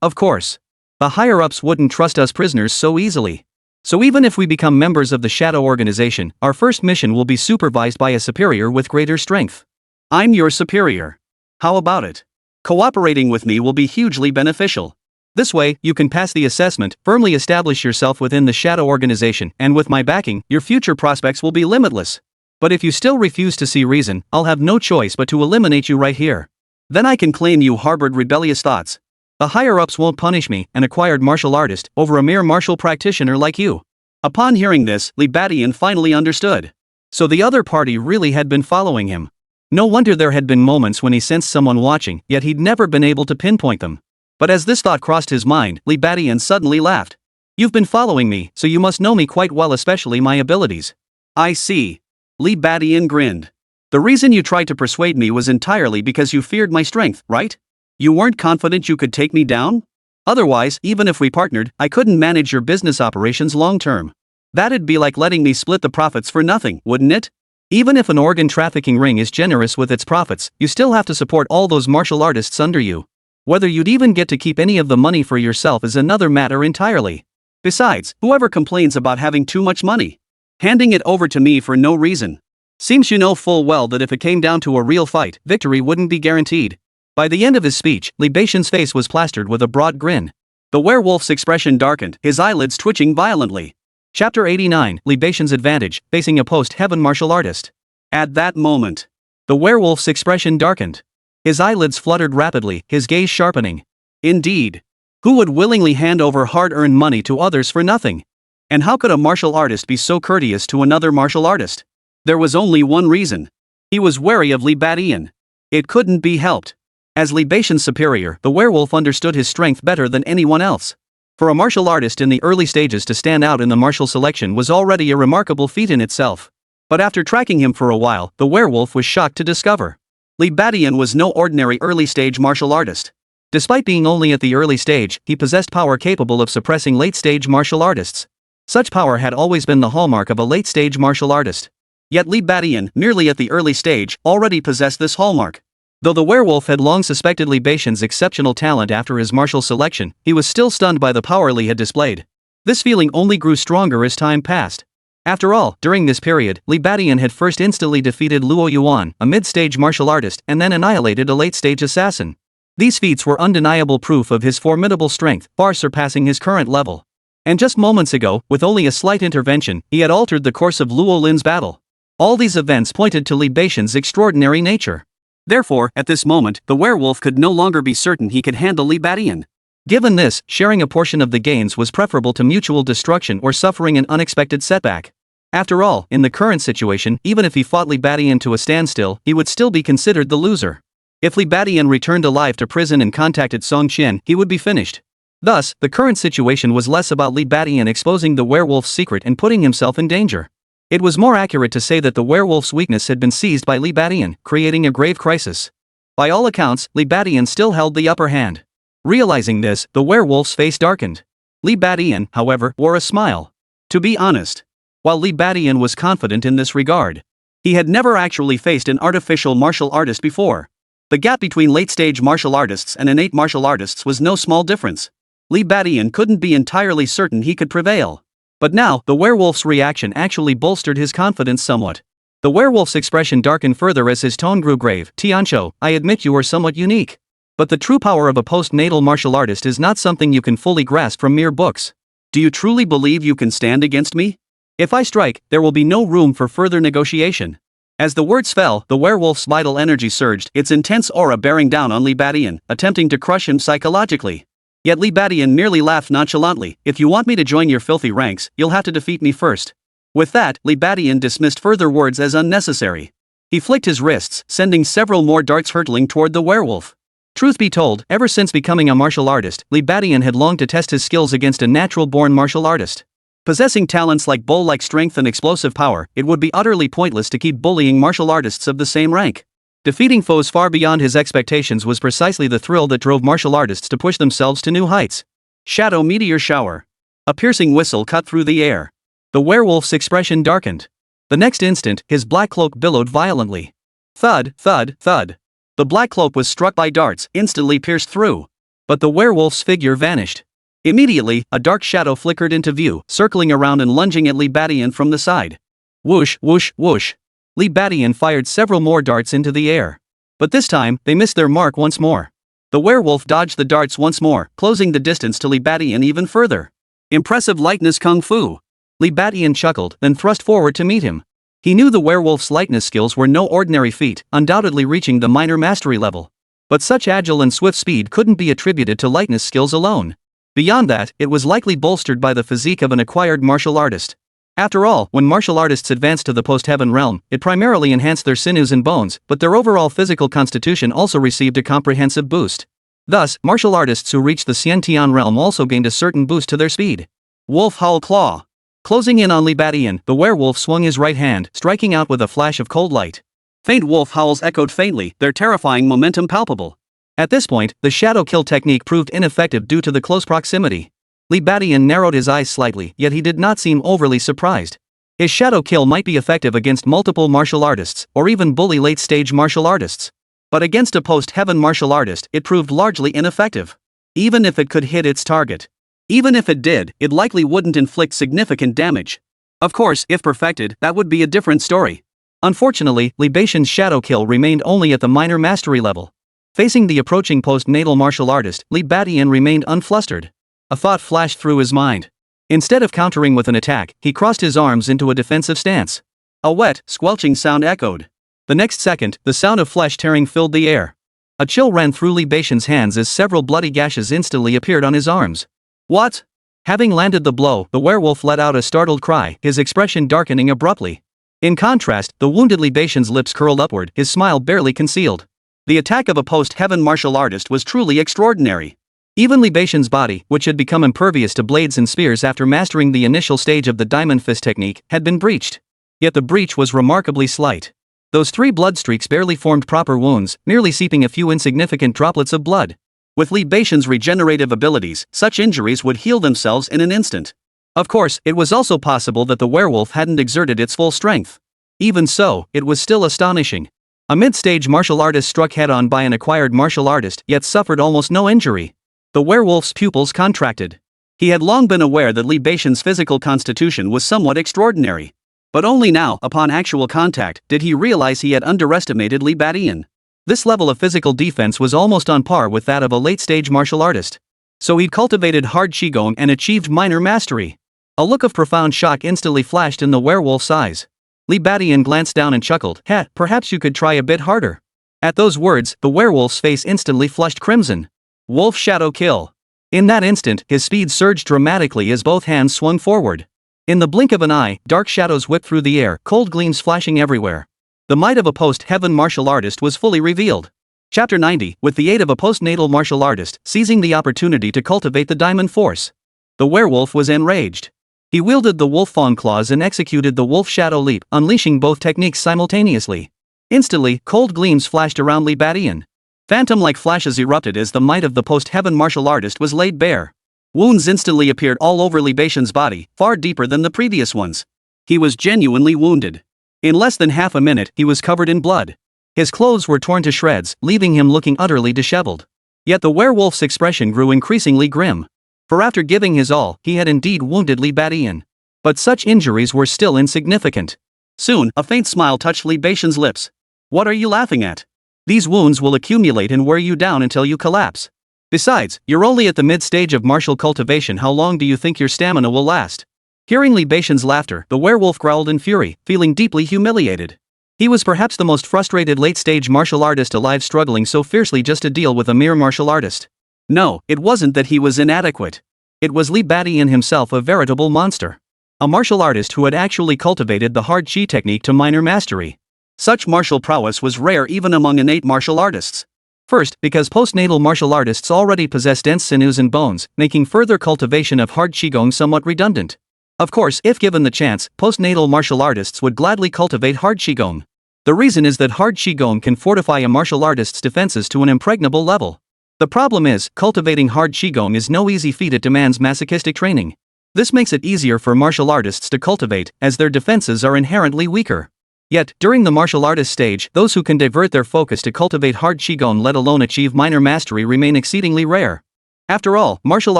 Of course. The higher-ups wouldn't trust us prisoners so easily. So even if we become members of the shadow organization, our first mission will be supervised by a superior with greater strength. I'm your superior. How about it? Cooperating with me will be hugely beneficial. This way, you can pass the assessment, firmly establish yourself within the shadow organization, and with my backing, your future prospects will be limitless. But if you still refuse to see reason, I'll have no choice but to eliminate you right here. Then I can claim you harbored rebellious thoughts. The higher-ups won't punish me, an acquired martial artist, over a mere martial practitioner like you. Upon hearing this, Li Badian finally understood. So the other party really had been following him. No wonder there had been moments when he sensed someone watching, yet he'd never been able to pinpoint them. But as this thought crossed his mind, Li Badian suddenly laughed. You've been following me, so you must know me quite well, especially my abilities. I see. Li Badian grinned. The reason you tried to persuade me was entirely because you feared my strength, right? You weren't confident you could take me down? Otherwise, even if we partnered, I couldn't manage your business operations long term. That'd be like letting me split the profits for nothing, wouldn't it? Even if an organ trafficking ring is generous with its profits, you still have to support all those martial artists under you. Whether you'd even get to keep any of the money for yourself is another matter entirely. Besides, whoever complains about having too much money? Handing it over to me for no reason. Seems you know full well that if it came down to a real fight, victory wouldn't be guaranteed. By the end of his speech, Li Baixian's face was plastered with a broad grin. The werewolf's expression darkened, his eyelids twitching violently. Chapter 89, Li Baixian's advantage, facing a post-heaven martial artist. At that moment, the werewolf's expression darkened. His eyelids fluttered rapidly, his gaze sharpening. Indeed. Who would willingly hand over hard-earned money to others for nothing? And how could a martial artist be so courteous to another martial artist? There was only one reason. He was wary of Li Badian. It couldn't be helped. As Li Baixian's superior, the werewolf understood his strength better than anyone else. For a martial artist in the early stages to stand out in the martial selection was already a remarkable feat in itself. But after tracking him for a while, the werewolf was shocked to discover Li Badian was no ordinary early-stage martial artist. Despite being only at the early stage, he possessed power capable of suppressing late-stage martial artists. Such power had always been the hallmark of a late-stage martial artist. Yet Li Badian, merely at the early stage, already possessed this hallmark. Though the werewolf had long suspected Li Badian's exceptional talent after his martial selection, he was still stunned by the power Li had displayed. This feeling only grew stronger as time passed. After all, during this period, Li Badian had first instantly defeated Luo Yuan, a mid-stage martial artist, and then annihilated a late-stage assassin. These feats were undeniable proof of his formidable strength, far surpassing his current level. And just moments ago, with only a slight intervention, he had altered the course of Luo Lin's battle. All these events pointed to Li Badian's extraordinary nature. Therefore, at this moment, the werewolf could no longer be certain he could handle Li Badian. Given this, sharing a portion of the gains was preferable to mutual destruction or suffering an unexpected setback. After all, in the current situation, even if he fought Li Badian to a standstill, he would still be considered the loser. If Li Badian returned alive to prison and contacted Song Qian, he would be finished. Thus, the current situation was less about Li Badian exposing the werewolf's secret and putting himself in danger. It was more accurate to say that the werewolf's weakness had been seized by Li Badian, creating a grave crisis. By all accounts, Li Badian still held the upper hand. Realizing this, the werewolf's face darkened. Li Badian, however, wore a smile. To be honest, while Li Badian was confident in this regard, he had never actually faced an artificial martial artist before. The gap between late-stage martial artists and innate martial artists was no small difference. Li Badian couldn't be entirely certain he could prevail. But now, the werewolf's reaction actually bolstered his confidence somewhat. The werewolf's expression darkened further as his tone grew grave. Tianqiu, I admit you are somewhat unique. But the true power of a post-natal martial artist is not something you can fully grasp from mere books. Do you truly believe you can stand against me? If I strike, there will be no room for further negotiation. As the words fell, the werewolf's vital energy surged, its intense aura bearing down on Li Badian, attempting to crush him psychologically. Yet Li Badian merely laughed nonchalantly. If you want me to join your filthy ranks, you'll have to defeat me first. With that, Li Badian dismissed further words as unnecessary. He flicked his wrists, sending several more darts hurtling toward the werewolf. Truth be told, ever since becoming a martial artist, Li Badian had longed to test his skills against a natural-born martial artist. Possessing talents like bull-like strength and explosive power, it would be utterly pointless to keep bullying martial artists of the same rank. Defeating foes far beyond his expectations was precisely the thrill that drove martial artists to push themselves to new heights. Shadow meteor shower. A piercing whistle cut through the air. The werewolf's expression darkened. The next instant, his black cloak billowed violently. Thud, thud, thud. The black cloak was struck by darts, instantly pierced through. But the werewolf's figure vanished. Immediately, a dark shadow flickered into view, circling around and lunging at Li Badian from the side. Whoosh, whoosh, whoosh. Li Badian fired several more darts into the air. But this time, they missed their mark once more. The werewolf dodged the darts once more, closing the distance to Li Badian even further. Impressive lightness kung fu. Li Badian chuckled, then thrust forward to meet him. He knew the werewolf's lightness skills were no ordinary feat, undoubtedly reaching the minor mastery level. But such agile and swift speed couldn't be attributed to lightness skills alone. Beyond that, it was likely bolstered by the physique of an acquired martial artist. After all, when martial artists advanced to the post-heaven realm, it primarily enhanced their sinews and bones, but their overall physical constitution also received a comprehensive boost. Thus, martial artists who reached the Xiantian realm also gained a certain boost to their speed. Wolf Howl Claw. Closing in on Li Badian, the werewolf swung his right hand, striking out with a flash of cold light. Faint wolf howls echoed faintly, their terrifying momentum palpable. At this point, the shadow kill technique proved ineffective due to the close proximity. Li Badian narrowed his eyes slightly, yet he did not seem overly surprised. His shadow kill might be effective against multiple martial artists, or even bully late-stage martial artists. But against a post-heaven martial artist, it proved largely ineffective. Even if it could hit its target. Even if it did, it likely wouldn't inflict significant damage. Of course, if perfected, that would be a different story. Unfortunately, Li Badian's shadow kill remained only at the minor mastery level. Facing the approaching post-natal martial artist, Li Badian remained unflustered. A thought flashed through his mind. Instead of countering with an attack, he crossed his arms into a defensive stance. A wet, squelching sound echoed. The next second, the sound of flesh tearing filled the air. A chill ran through Li Badian's hands as several bloody gashes instantly appeared on his arms. What? Having landed the blow, the werewolf let out a startled cry, his expression darkening abruptly. In contrast, the wounded Li Badian's lips curled upward, his smile barely concealed. The attack of a post-heaven martial artist was truly extraordinary. Even Li Badian's body, which had become impervious to blades and spears after mastering the initial stage of the diamond fist technique, had been breached. Yet the breach was remarkably slight. Those 3 blood streaks barely formed proper wounds, merely seeping a few insignificant droplets of blood. With Li Beixian's regenerative abilities, such injuries would heal themselves in an instant. Of course, it was also possible that the werewolf hadn't exerted its full strength. Even so, it was still astonishing. A mid-stage martial artist struck head-on by an acquired martial artist yet suffered almost no injury. The werewolf's pupils contracted. He had long been aware that Li Beixian's physical constitution was somewhat extraordinary. But only now, upon actual contact, did he realize he had underestimated Li Beixian. This level of physical defense was almost on par with that of a late-stage martial artist. So he'd cultivated hard qigong and achieved minor mastery. A look of profound shock instantly flashed in the werewolf's eyes. Li Beixian glanced down and chuckled. Perhaps you could try a bit harder." At those words, the werewolf's face instantly flushed crimson. Wolf Shadow Kill. In that instant, his speed surged dramatically as both hands swung forward. In the blink of an eye, dark shadows whipped through the air, cold gleams flashing everywhere. The might of a post-heaven martial artist was fully revealed. Chapter 90, with the aid of a postnatal martial artist, seizing the opportunity to cultivate the diamond force. The werewolf was enraged. He wielded the wolf fawn claws and executed the wolf shadow leap, unleashing both techniques simultaneously. Instantly, cold gleams flashed around Li Beixian. Phantom-like flashes erupted as the might of the post-heaven martial artist was laid bare. Wounds instantly appeared all over Li Beixian's body, far deeper than the previous ones. He was genuinely wounded. In less than half a minute, he was covered in blood. His clothes were torn to shreds, leaving him looking utterly disheveled. Yet the werewolf's expression grew increasingly grim. For after giving his all, he had indeed wounded Li Beixian. But such injuries were still insignificant. Soon, a faint smile touched Li Beixian's lips. "What are you laughing at? These wounds will accumulate and wear you down until you collapse. Besides, you're only at the mid-stage of martial cultivation. How long do you think your stamina will last?" Hearing Li Beixian's laughter, the werewolf growled in fury, feeling deeply humiliated. He was perhaps the most frustrated late-stage martial artist alive, struggling so fiercely just to deal with a mere martial artist. No, it wasn't that he was inadequate. It was Li Beixian himself, a veritable monster. A martial artist who had actually cultivated the hard qi technique to minor mastery. Such martial prowess was rare even among innate martial artists. First, because postnatal martial artists already possessed dense sinews and bones, making further cultivation of hard qigong somewhat redundant. Of course, if given the chance, postnatal martial artists would gladly cultivate hard qigong. The reason is that hard qigong can fortify a martial artist's defenses to an impregnable level. The problem is, cultivating hard qigong is no easy feat. It demands masochistic training. This makes it easier for martial artists to cultivate, as their defenses are inherently weaker. Yet, during the martial artist stage, those who can divert their focus to cultivate hard qigong, let alone achieve minor mastery, remain exceedingly rare. After all, martial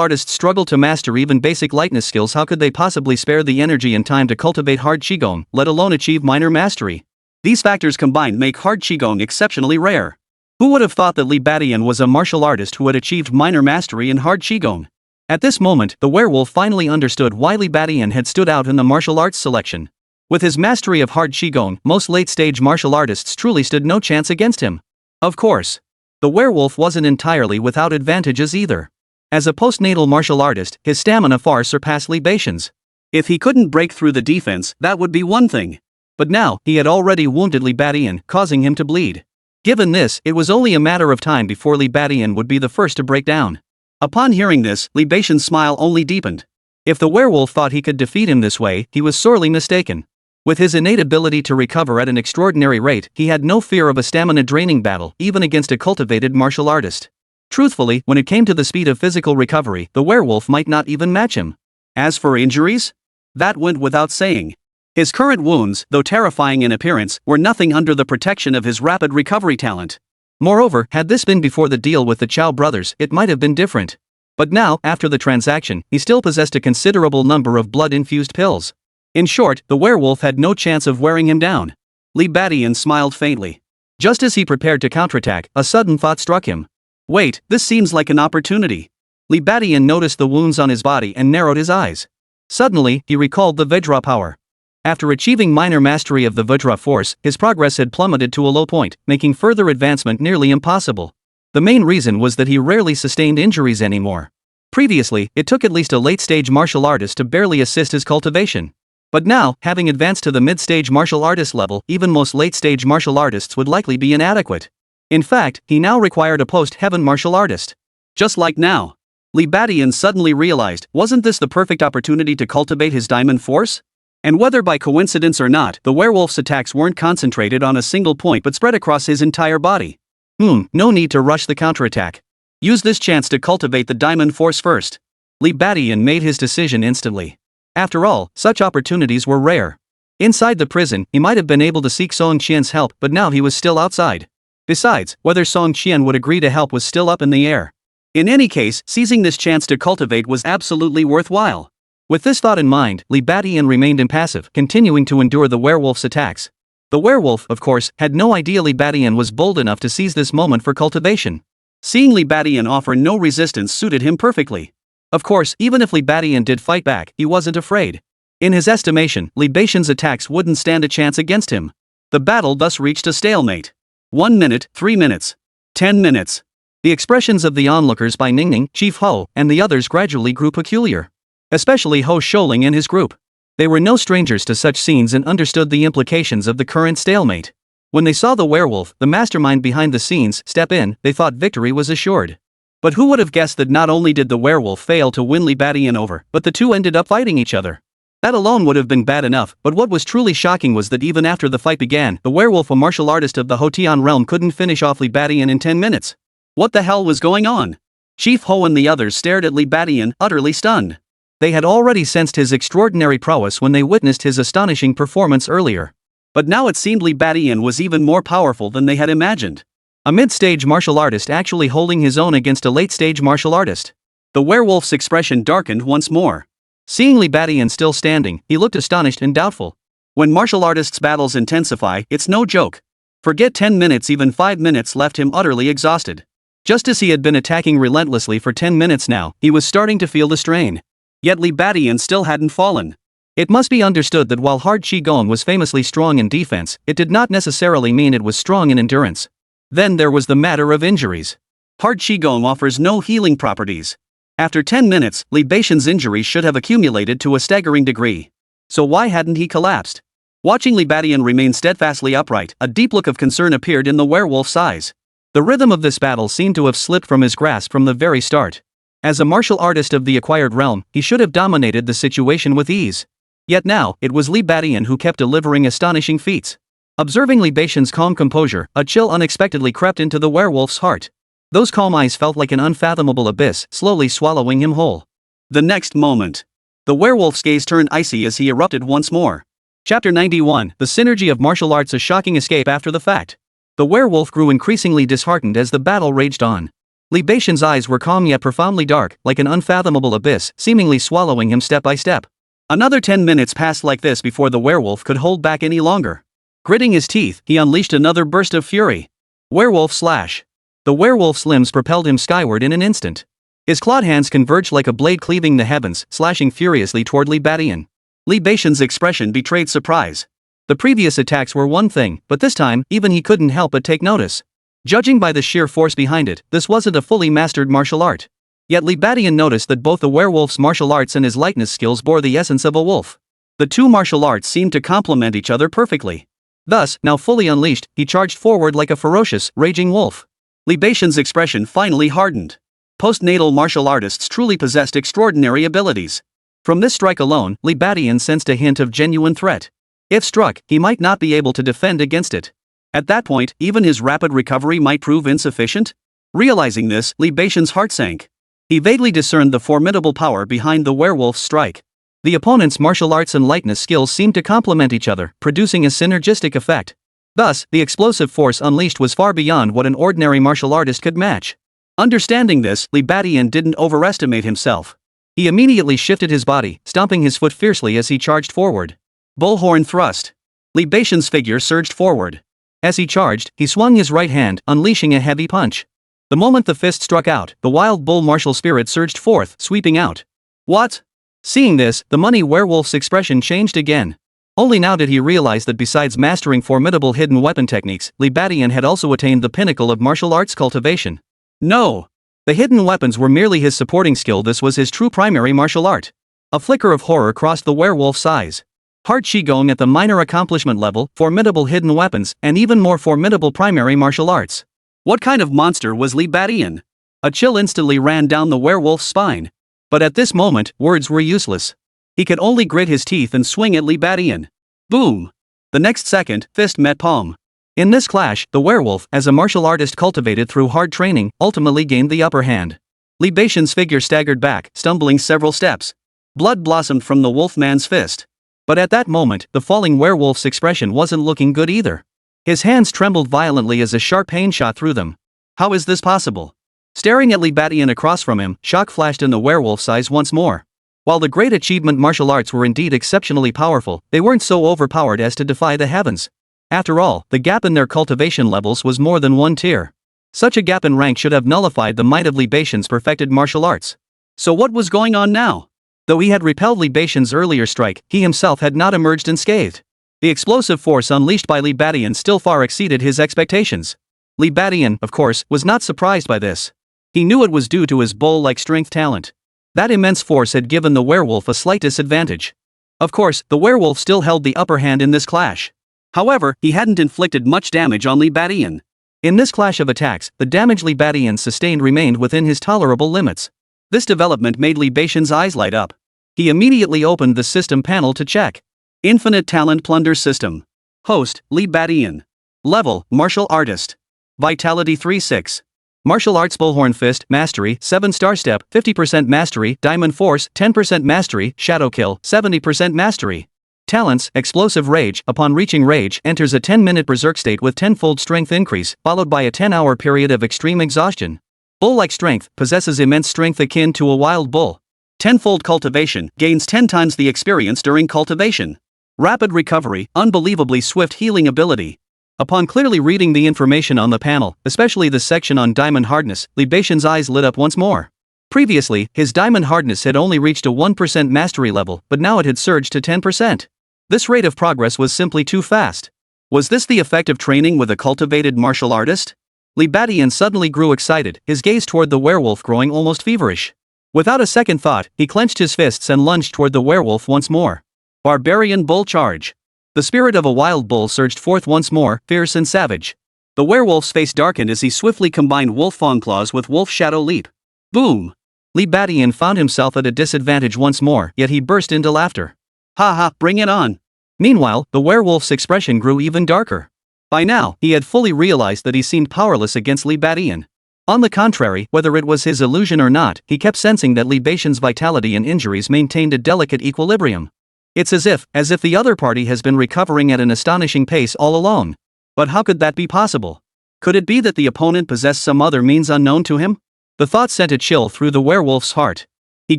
artists struggle to master even basic lightness skills. How could they possibly spare the energy and time to cultivate hard qigong, let alone achieve minor mastery? These factors combined make hard qigong exceptionally rare. Who would have thought that Li Beixian was a martial artist who had achieved minor mastery in hard qigong? At this moment, the werewolf finally understood why Li Beixian had stood out in the martial arts selection. With his mastery of hard qigong, most late-stage martial artists truly stood no chance against him. Of course, the werewolf wasn't entirely without advantages either. As a postnatal martial artist, his stamina far surpassed Li Beixian's. If he couldn't break through the defense, that would be one thing. But now, he had already wounded Li Beixian, causing him to bleed. Given this, it was only a matter of time before Li Beixian would be the first to break down. Upon hearing this, Li Beixian's smile only deepened. If the werewolf thought he could defeat him this way, he was sorely mistaken. With his innate ability to recover at an extraordinary rate, he had no fear of a stamina-draining battle, even against a cultivated martial artist. Truthfully, when it came to the speed of physical recovery, the werewolf might not even match him. As for injuries? That went without saying. His current wounds, though terrifying in appearance, were nothing under the protection of his rapid recovery talent. Moreover, had this been before the deal with the Chow brothers, it might have been different. But now, after the transaction, he still possessed a considerable number of blood-infused pills. In short, the werewolf had no chance of wearing him down. Li Beixian smiled faintly. Just as he prepared to counterattack, a sudden thought struck him. Wait, this seems like an opportunity. Li Beixian noticed the wounds on his body and narrowed his eyes. Suddenly, he recalled the Vajra power. After achieving minor mastery of the Vajra force, his progress had plummeted to a low point, making further advancement nearly impossible. The main reason was that he rarely sustained injuries anymore. Previously, it took at least a late-stage martial artist to barely assist his cultivation. But now, having advanced to the mid-stage martial artist level, even most late-stage martial artists would likely be inadequate. In fact, he now required a post-heaven martial artist. Just like now. Li Beixian suddenly realized, wasn't this the perfect opportunity to cultivate his diamond force? And whether by coincidence or not, the werewolf's attacks weren't concentrated on a single point but spread across his entire body. No need to rush the counterattack. Use this chance to cultivate the diamond force first. Li Badian made his decision instantly. After all, such opportunities were rare. Inside the prison, he might have been able to seek Song Qian's help, but now he was still outside. Besides, whether Song Qian would agree to help was still up in the air. In any case, seizing this chance to cultivate was absolutely worthwhile. With this thought in mind, Li Badian remained impassive, continuing to endure the werewolf's attacks. The werewolf, of course, had no idea Li Badian was bold enough to seize this moment for cultivation. Seeing Li Badian offer no resistance suited him perfectly. Of course, even if Li Badian did fight back, he wasn't afraid. In his estimation, Li Badian's attacks wouldn't stand a chance against him. The battle thus reached a stalemate. 1 minute, 3 minutes, 10 minutes. The expressions of the onlookers by Ningning, Chief Ho, and the others gradually grew peculiar. Especially Ho Sholing and his group. They were no strangers to such scenes and understood the implications of the current stalemate. When they saw the werewolf, the mastermind behind the scenes, step in, they thought victory was assured. But who would have guessed that not only did the werewolf fail to win Li Badian over, but the two ended up fighting each other? That alone would have been bad enough, but what was truly shocking was that even after the fight began, the werewolf, a martial artist of the Hotian realm, couldn't finish off Li Badian in 10 minutes. What the hell was going on? Chief Ho and the others stared at Li Badian, utterly stunned. They had already sensed his extraordinary prowess when they witnessed his astonishing performance earlier. But now it seemed Li Badian was even more powerful than they had imagined. A mid-stage martial artist actually holding his own against a late-stage martial artist. The werewolf's expression darkened once more. Seeing Li Badian still standing, he looked astonished and doubtful. When martial artists' battles intensify, it's no joke. Forget 10 minutes, even 5 minutes left him utterly exhausted. Just as he had been attacking relentlessly for 10 minutes now, he was starting to feel the strain. Yet Li Badian still hadn't fallen. It must be understood that while Hard Qigong was famously strong in defense, it did not necessarily mean it was strong in endurance. Then there was the matter of injuries. Hard Qigong offers no healing properties. After 10 minutes, Li Badian's injuries should have accumulated to a staggering degree. So why hadn't he collapsed? Watching Li Badian remain steadfastly upright, a deep look of concern appeared in the werewolf's eyes. The rhythm of this battle seemed to have slipped from his grasp from the very start. As a martial artist of the acquired realm, he should have dominated the situation with ease. Yet now, it was Li Badian who kept delivering astonishing feats. Observing Li Badian's calm composure, a chill unexpectedly crept into the werewolf's heart. Those calm eyes felt like an unfathomable abyss, slowly swallowing him whole. The next moment, the werewolf's gaze turned icy as he erupted once more. Chapter 91, The Synergy of Martial Arts, a shocking escape after the fact. The werewolf grew increasingly disheartened as the battle raged on. Li Badian's eyes were calm yet profoundly dark, like an unfathomable abyss, seemingly swallowing him step by step. Another 10 minutes passed like this before the werewolf could hold back any longer. Gritting his teeth, he unleashed another burst of fury. Werewolf slash. The werewolf's limbs propelled him skyward in an instant. His clawed hands converged like a blade cleaving the heavens, slashing furiously toward Li Badian. Li Badian's expression betrayed surprise. The previous attacks were one thing, but this time, even he couldn't help but take notice. Judging by the sheer force behind it, this wasn't a fully mastered martial art. Yet Li Badian noticed that both the werewolf's martial arts and his lightness skills bore the essence of a wolf. The two martial arts seemed to complement each other perfectly. Thus, now fully unleashed, he charged forward like a ferocious, raging wolf. Li Badian's expression finally hardened. Postnatal martial artists truly possessed extraordinary abilities. From this strike alone, Li Badian sensed a hint of genuine threat. If struck, he might not be able to defend against it. At that point, even his rapid recovery might prove insufficient. Realizing this, Li Badian's heart sank. He vaguely discerned the formidable power behind the werewolf's strike. The opponent's martial arts and lightness skills seemed to complement each other, producing a synergistic effect. Thus, the explosive force unleashed was far beyond what an ordinary martial artist could match. Understanding this, Li Badian didn't overestimate himself. He immediately shifted his body, stomping his foot fiercely as he charged forward. Bullhorn thrust. Li Badian's figure surged forward. As he charged, he swung his right hand, unleashing a heavy punch. The moment the fist struck out, the wild bull martial spirit surged forth, sweeping out. What? Seeing this, the money werewolf's expression changed again. Only now did he realize that besides mastering formidable hidden weapon techniques, Li Badian had also attained the pinnacle of martial arts cultivation. No! The hidden weapons were merely his supporting skill, this was his true primary martial art. A flicker of horror crossed the werewolf's eyes. Hard Qigong at the minor accomplishment level, formidable hidden weapons, and even more formidable primary martial arts. What kind of monster was Li Badian? A chill instantly ran down the werewolf's spine. But at this moment, words were useless. He could only grit his teeth and swing at Li Badian. Boom! The next second, fist met palm. In this clash, the werewolf, as a martial artist cultivated through hard training, ultimately gained the upper hand. Libation's figure staggered back, stumbling several steps. Blood blossomed from the wolfman's fist. But at that moment, the falling werewolf's expression wasn't looking good either. His hands trembled violently as a sharp pain shot through them. How is this possible? Staring at Libation across from him, shock flashed in the werewolf's eyes once more. While the great achievement martial arts were indeed exceptionally powerful, they weren't so overpowered as to defy the heavens. After all, the gap in their cultivation levels was more than one tier. Such a gap in rank should have nullified the might of Libation's perfected martial arts. So what was going on now? Though he had repelled Libation's earlier strike, he himself had not emerged unscathed. The explosive force unleashed by Libation still far exceeded his expectations. Libation, of course, was not surprised by this. He knew it was due to his bull-like strength talent. That immense force had given the werewolf a slight disadvantage. Of course, the werewolf still held the upper hand in this clash. However, he hadn't inflicted much damage on Libation. In this clash of attacks, the damage Libation sustained remained within his tolerable limits. This development made Libation's eyes light up. He immediately opened the system panel to check. Infinite Plunder System. Host, Libation. Level, Martial Artist. Vitality 3-6. Martial Arts Bullhorn Fist, Mastery, 7-star Step, 50% Mastery, Diamond Force, 10% Mastery, Shadow Kill, 70% Mastery. Talents, Explosive Rage. Upon reaching Rage, enters a 10-minute berserk state with tenfold strength increase, followed by a 10-hour period of extreme exhaustion. Bull-like strength, possesses immense strength akin to a wild bull. Tenfold cultivation, gains 10 times the experience during cultivation. Rapid recovery, unbelievably swift healing ability. Upon clearly reading the information on the panel, especially the section on diamond hardness, Libation's eyes lit up once more. Previously, his diamond hardness had only reached a 1% mastery level, but now it had surged to 10%. This rate of progress was simply too fast. Was this the effect of training with a cultivated martial artist? Libation suddenly grew excited, his gaze toward the werewolf growing almost feverish. Without a second thought, he clenched his fists and lunged toward the werewolf once more. Barbarian Bull Charge. The spirit of a wild bull surged forth once more, fierce and savage. The werewolf's face darkened as he swiftly combined wolf fang claws with wolf shadow leap. Boom! Libation found himself at a disadvantage once more, yet he burst into laughter. Ha ha, bring it on! Meanwhile, the werewolf's expression grew even darker. By now, he had fully realized that he seemed powerless against Libation. On the contrary, whether it was his illusion or not, he kept sensing that Libation's vitality and injuries maintained a delicate equilibrium. It's as if the other party has been recovering at an astonishing pace all along. But how could that be possible? Could it be that the opponent possessed some other means unknown to him? The thought sent a chill through the werewolf's heart. He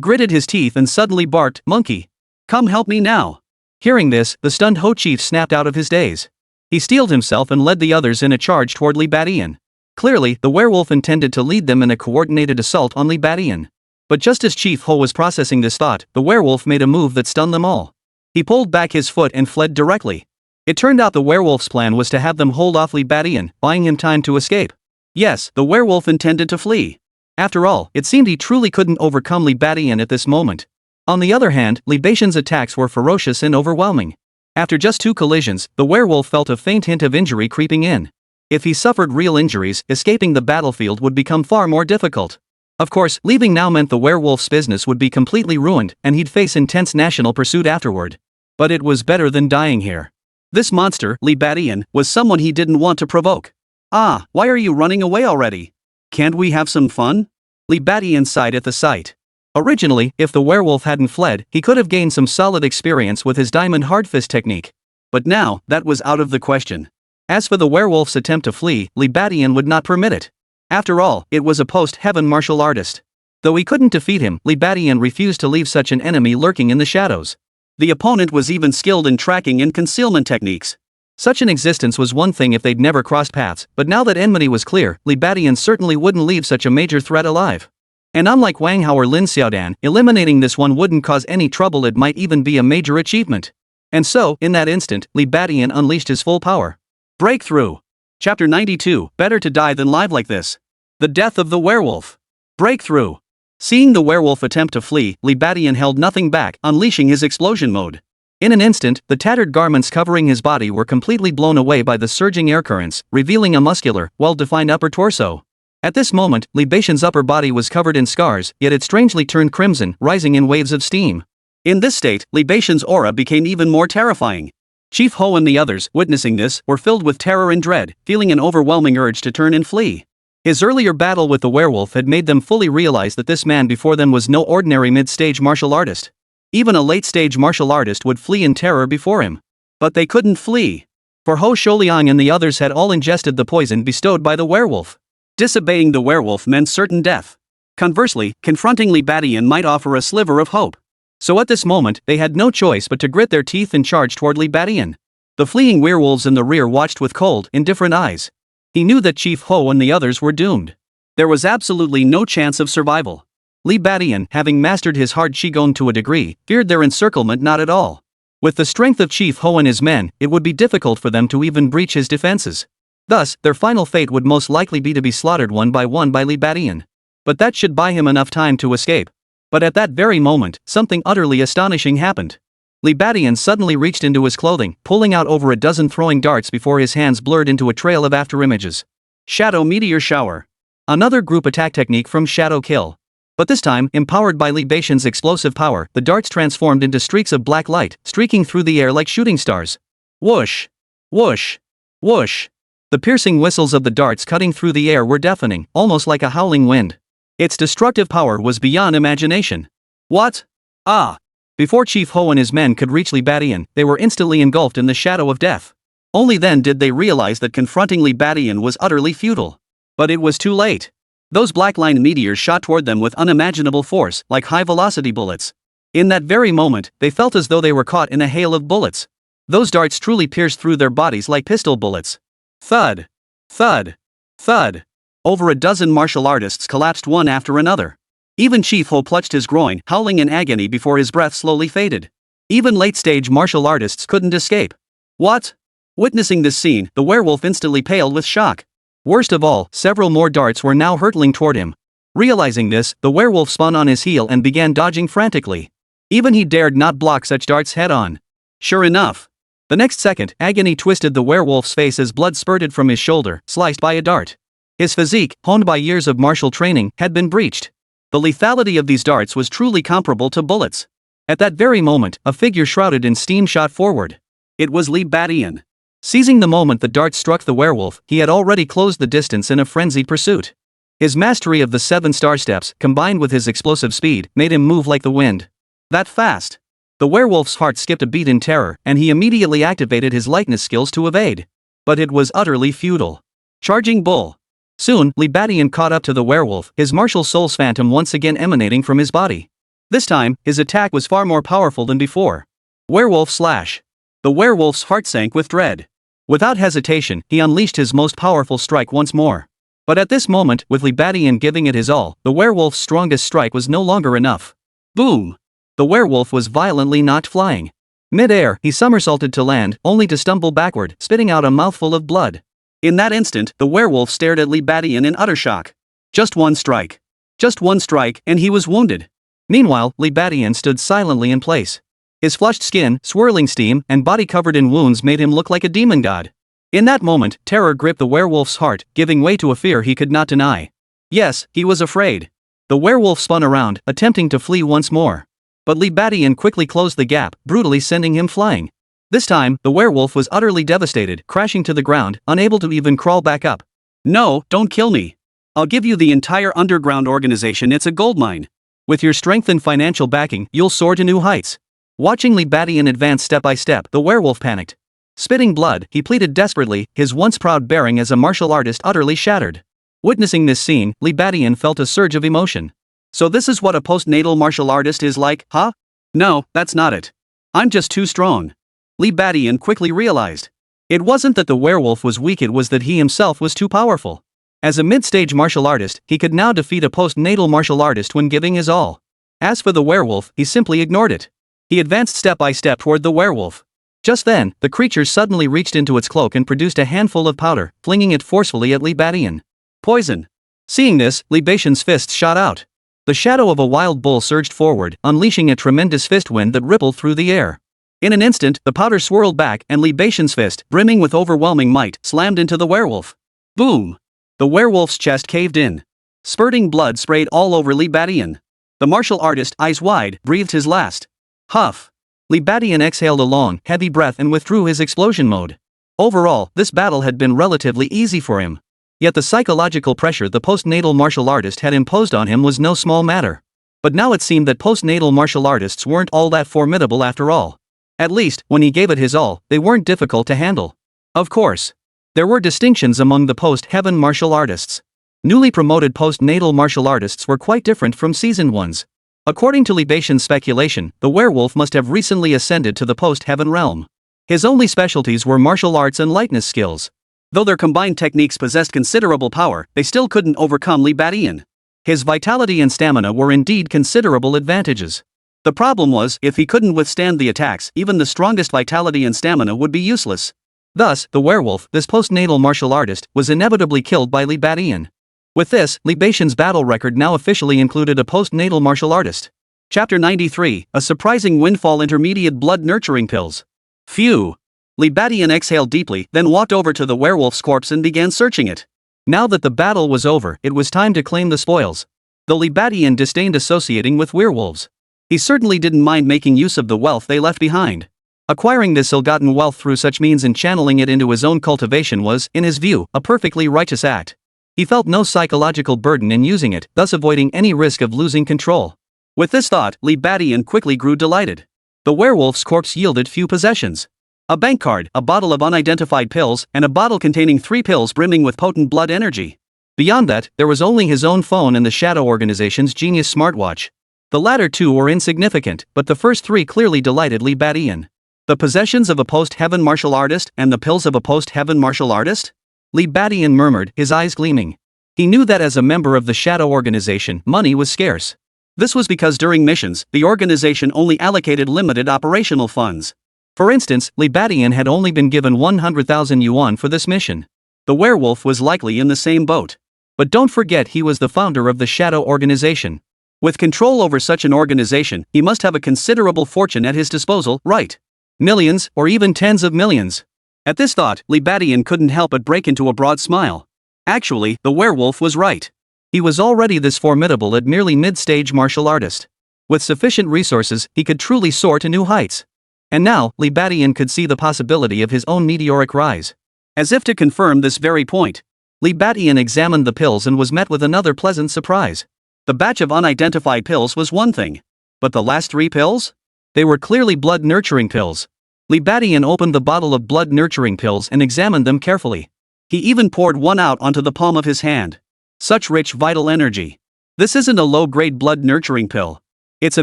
gritted his teeth and suddenly barked, "Monkey! Come help me now!" Hearing this, the stunned Ho chief snapped out of his daze. He steeled himself and led the others in a charge toward Libation. Clearly, the werewolf intended to lead them in a coordinated assault on Libation. But just as Chief Ho was processing this thought, the werewolf made a move that stunned them all. He pulled back his foot and fled directly. It turned out the werewolf's plan was to have them hold off Libation, buying him time to escape. Yes, the werewolf intended to flee. After all, it seemed he truly couldn't overcome Libation at this moment. On the other hand, Libation's attacks were ferocious and overwhelming. After just 2 collisions, the werewolf felt a faint hint of injury creeping in. If he suffered real injuries, escaping the battlefield would become far more difficult. Of course, leaving now meant the werewolf's business would be completely ruined, and he'd face intense national pursuit afterward. But it was better than dying here. This monster, Libation, was someone he didn't want to provoke. "Ah, why are you running away already? Can't we have some fun?" Libation sighed at the sight. Originally, if the werewolf hadn't fled, he could have gained some solid experience with his diamond hard fist technique. But now, that was out of the question. As for the werewolf's attempt to flee, Libation would not permit it. After all, it was a post-heaven martial artist. Though he couldn't defeat him, Libation refused to leave such an enemy lurking in the shadows. The opponent was even skilled in tracking and concealment techniques. Such an existence was one thing if they'd never crossed paths, but now that enmity was clear, Libation certainly wouldn't leave such a major threat alive. And unlike Wang Hao or Lin Xiaodan, eliminating this one wouldn't cause any trouble, it might even be a major achievement. And so, in that instant, Libation unleashed his full power. Breakthrough. Chapter 92, Better to Die Than Live Like This. The Death of the Werewolf. Breakthrough. Seeing the werewolf attempt to flee, Libation held nothing back, unleashing his explosion mode. In an instant, the tattered garments covering his body were completely blown away by the surging air currents, revealing a muscular, well-defined upper torso. At this moment, Libation's upper body was covered in scars, yet it strangely turned crimson, rising in waves of steam. In this state, Libation's aura became even more terrifying. Chief Ho and the others, witnessing this, were filled with terror and dread, feeling an overwhelming urge to turn and flee. His earlier battle with the werewolf had made them fully realize that this man before them was no ordinary mid-stage martial artist. Even a late-stage martial artist would flee in terror before him. But they couldn't flee. For Ho Sholiang and the others had all ingested the poison bestowed by the werewolf. Disobeying the werewolf meant certain death. Conversely, confronting Li Badian might offer a sliver of hope. So at this moment, they had no choice but to grit their teeth and charge toward Li Badian. The fleeing werewolves in the rear watched with cold, indifferent eyes. He knew that Chief Ho and the others were doomed. There was absolutely no chance of survival. Li Badian, having mastered his hard qigong to a degree, feared their encirclement not at all. With the strength of Chief Ho and his men, it would be difficult for them to even breach his defenses. Thus, their final fate would most likely be to be slaughtered one by Li Badian. But that should buy him enough time to escape. But at that very moment, something utterly astonishing happened. Li Badian suddenly reached into his clothing, pulling out over a dozen throwing darts before his hands blurred into a trail of afterimages. Shadow Meteor Shower. Another group attack technique from Shadow Kill. But this time, empowered by Li Badian's explosive power, the darts transformed into streaks of black light, streaking through the air like shooting stars. Whoosh! Whoosh! Whoosh! The piercing whistles of the darts cutting through the air were deafening, almost like a howling wind. Its destructive power was beyond imagination. What? Ah! Before Chief Ho and his men could reach Li Badian, they were instantly engulfed in the shadow of death. Only then did they realize that confronting Li Badian was utterly futile. But it was too late. Those black-lined meteors shot toward them with unimaginable force, like high-velocity bullets. In that very moment, they felt as though they were caught in a hail of bullets. Those darts truly pierced through their bodies like pistol bullets. Thud! Thud! Thud! Over a dozen martial artists collapsed one after another. Even Chief Ho clutched his groin, howling in agony before his breath slowly faded. Even late-stage martial artists couldn't escape. What? Witnessing this scene, the werewolf instantly paled with shock. Worst of all, several more darts were now hurtling toward him. Realizing this, the werewolf spun on his heel and began dodging frantically. Even he dared not block such darts head-on. Sure enough. The next second, agony twisted the werewolf's face as blood spurted from his shoulder, sliced by a dart. His physique, honed by years of martial training, had been breached. The lethality of these darts was truly comparable to bullets. At that very moment, a figure shrouded in steam shot forward. It was Li Badian. Seizing the moment the darts struck the werewolf, he had already closed the distance in a frenzied pursuit. His mastery of the 7 star steps, combined with his explosive speed, made him move like the wind. That fast. The werewolf's heart skipped a beat in terror, and he immediately activated his lightness skills to evade. But it was utterly futile. Charging Bull. Soon, Li Badian caught up to the werewolf, his martial soul's phantom once again emanating from his body. This time, his attack was far more powerful than before. Werewolf Slash. The werewolf's heart sank with dread. Without hesitation, he unleashed his most powerful strike once more. But at this moment, with Li Badian giving it his all, the werewolf's strongest strike was no longer enough. Boom! The werewolf was violently knocked flying. Mid-air, he somersaulted to land, only to stumble backward, spitting out a mouthful of blood. In that instant, the werewolf stared at Li Badian in utter shock. Just one strike. Just one strike, and he was wounded. Meanwhile, Li Badian stood silently in place. His flushed skin, swirling steam, and body covered in wounds made him look like a demon god. In that moment, terror gripped the werewolf's heart, giving way to a fear he could not deny. Yes, he was afraid. The werewolf spun around, attempting to flee once more. But Li Badian quickly closed the gap, brutally sending him flying. This time, the werewolf was utterly devastated, crashing to the ground, unable to even crawl back up. No, don't kill me. I'll give you the entire underground organization, it's a goldmine. With your strength and financial backing, you'll soar to new heights. Watching Li Badian advance step by step, the werewolf panicked. Spitting blood, he pleaded desperately, his once proud bearing as a martial artist utterly shattered. Witnessing this scene, Li Badian felt a surge of emotion. So this is what a postnatal martial artist is like, huh? No, that's not it. I'm just too strong. Li Badian quickly realized. It wasn't that the werewolf was weak, it was that he himself was too powerful. As a mid-stage martial artist, he could now defeat a postnatal martial artist when giving his all. As for the werewolf, he simply ignored it. He advanced step by step toward the werewolf. Just then, the creature suddenly reached into its cloak and produced a handful of powder, flinging it forcefully at Li Badian. Poison. Seeing this, Li Badian's fists shot out. The shadow of a wild bull surged forward, unleashing a tremendous fist wind that rippled through the air. In an instant, the powder swirled back and Li Badian's fist, brimming with overwhelming might, slammed into the werewolf. Boom! The werewolf's chest caved in. Spurting blood sprayed all over Li Badian. The martial artist, eyes wide, breathed his last. Huff. Li Badian exhaled a long, heavy breath and withdrew his explosion mode. Overall, this battle had been relatively easy for him. Yet the psychological pressure the postnatal martial artist had imposed on him was no small matter. But now it seemed that postnatal martial artists weren't all that formidable after all. At least, when he gave it his all, they weren't difficult to handle. Of course, there were distinctions among the post-heaven martial artists. Newly promoted postnatal martial artists were quite different from seasoned ones. According to Libation's speculation, the werewolf must have recently ascended to the post-heaven realm. His only specialties were martial arts and lightness skills. Though their combined techniques possessed considerable power, they still couldn't overcome Li Badian. His vitality and stamina were indeed considerable advantages. The problem was, if he couldn't withstand the attacks, even the strongest vitality and stamina would be useless. Thus, the werewolf, this postnatal martial artist, was inevitably killed by Li Badian. With this, Libation's battle record now officially included a postnatal martial artist. Chapter 93, A Surprising Windfall Intermediate Blood Nurturing Pills. Phew! Li Badian exhaled deeply, then walked over to the werewolf's corpse and began searching it. Now that the battle was over, it was time to claim the spoils. Though Li Badian disdained associating with werewolves, he certainly didn't mind making use of the wealth they left behind. Acquiring this ill-gotten wealth through such means and channeling it into his own cultivation was, in his view, a perfectly righteous act. He felt no psychological burden in using it, thus avoiding any risk of losing control. With this thought, Li Badian quickly grew delighted. The werewolf's corpse yielded few possessions. A bank card, a bottle of unidentified pills, and a bottle containing 3 pills brimming with potent blood energy. Beyond that, there was only his own phone and the Shadow Organization's Genius smartwatch. The latter 2 were insignificant, but the first 3 clearly delighted Li Badian. The possessions of a post-heaven martial artist and the pills of a post-heaven martial artist? Li Badian murmured, his eyes gleaming. He knew that as a member of the Shadow Organization, money was scarce. This was because during missions, the organization only allocated limited operational funds. For instance, Li Badian had only been given 100,000 yuan for this mission. The werewolf was likely in the same boat. But don't forget he was the founder of the Shadow Organization. With control over such an organization, he must have a considerable fortune at his disposal, right? Millions, or even tens of millions. At this thought, Li Badian couldn't help but break into a broad smile. Actually, the werewolf was right. He was already this formidable at merely mid-stage martial artist. With sufficient resources, he could truly soar to new heights. And now, Li Badian could see the possibility of his own meteoric rise. As if to confirm this very point, Li Badian examined the pills and was met with another pleasant surprise. The batch of unidentified pills was one thing. But the last 3 pills? They were clearly blood-nurturing pills. Li Badian opened the bottle of blood-nurturing pills and examined them carefully. He even poured one out onto the palm of his hand. Such rich vital energy. This isn't a low-grade blood-nurturing pill. It's a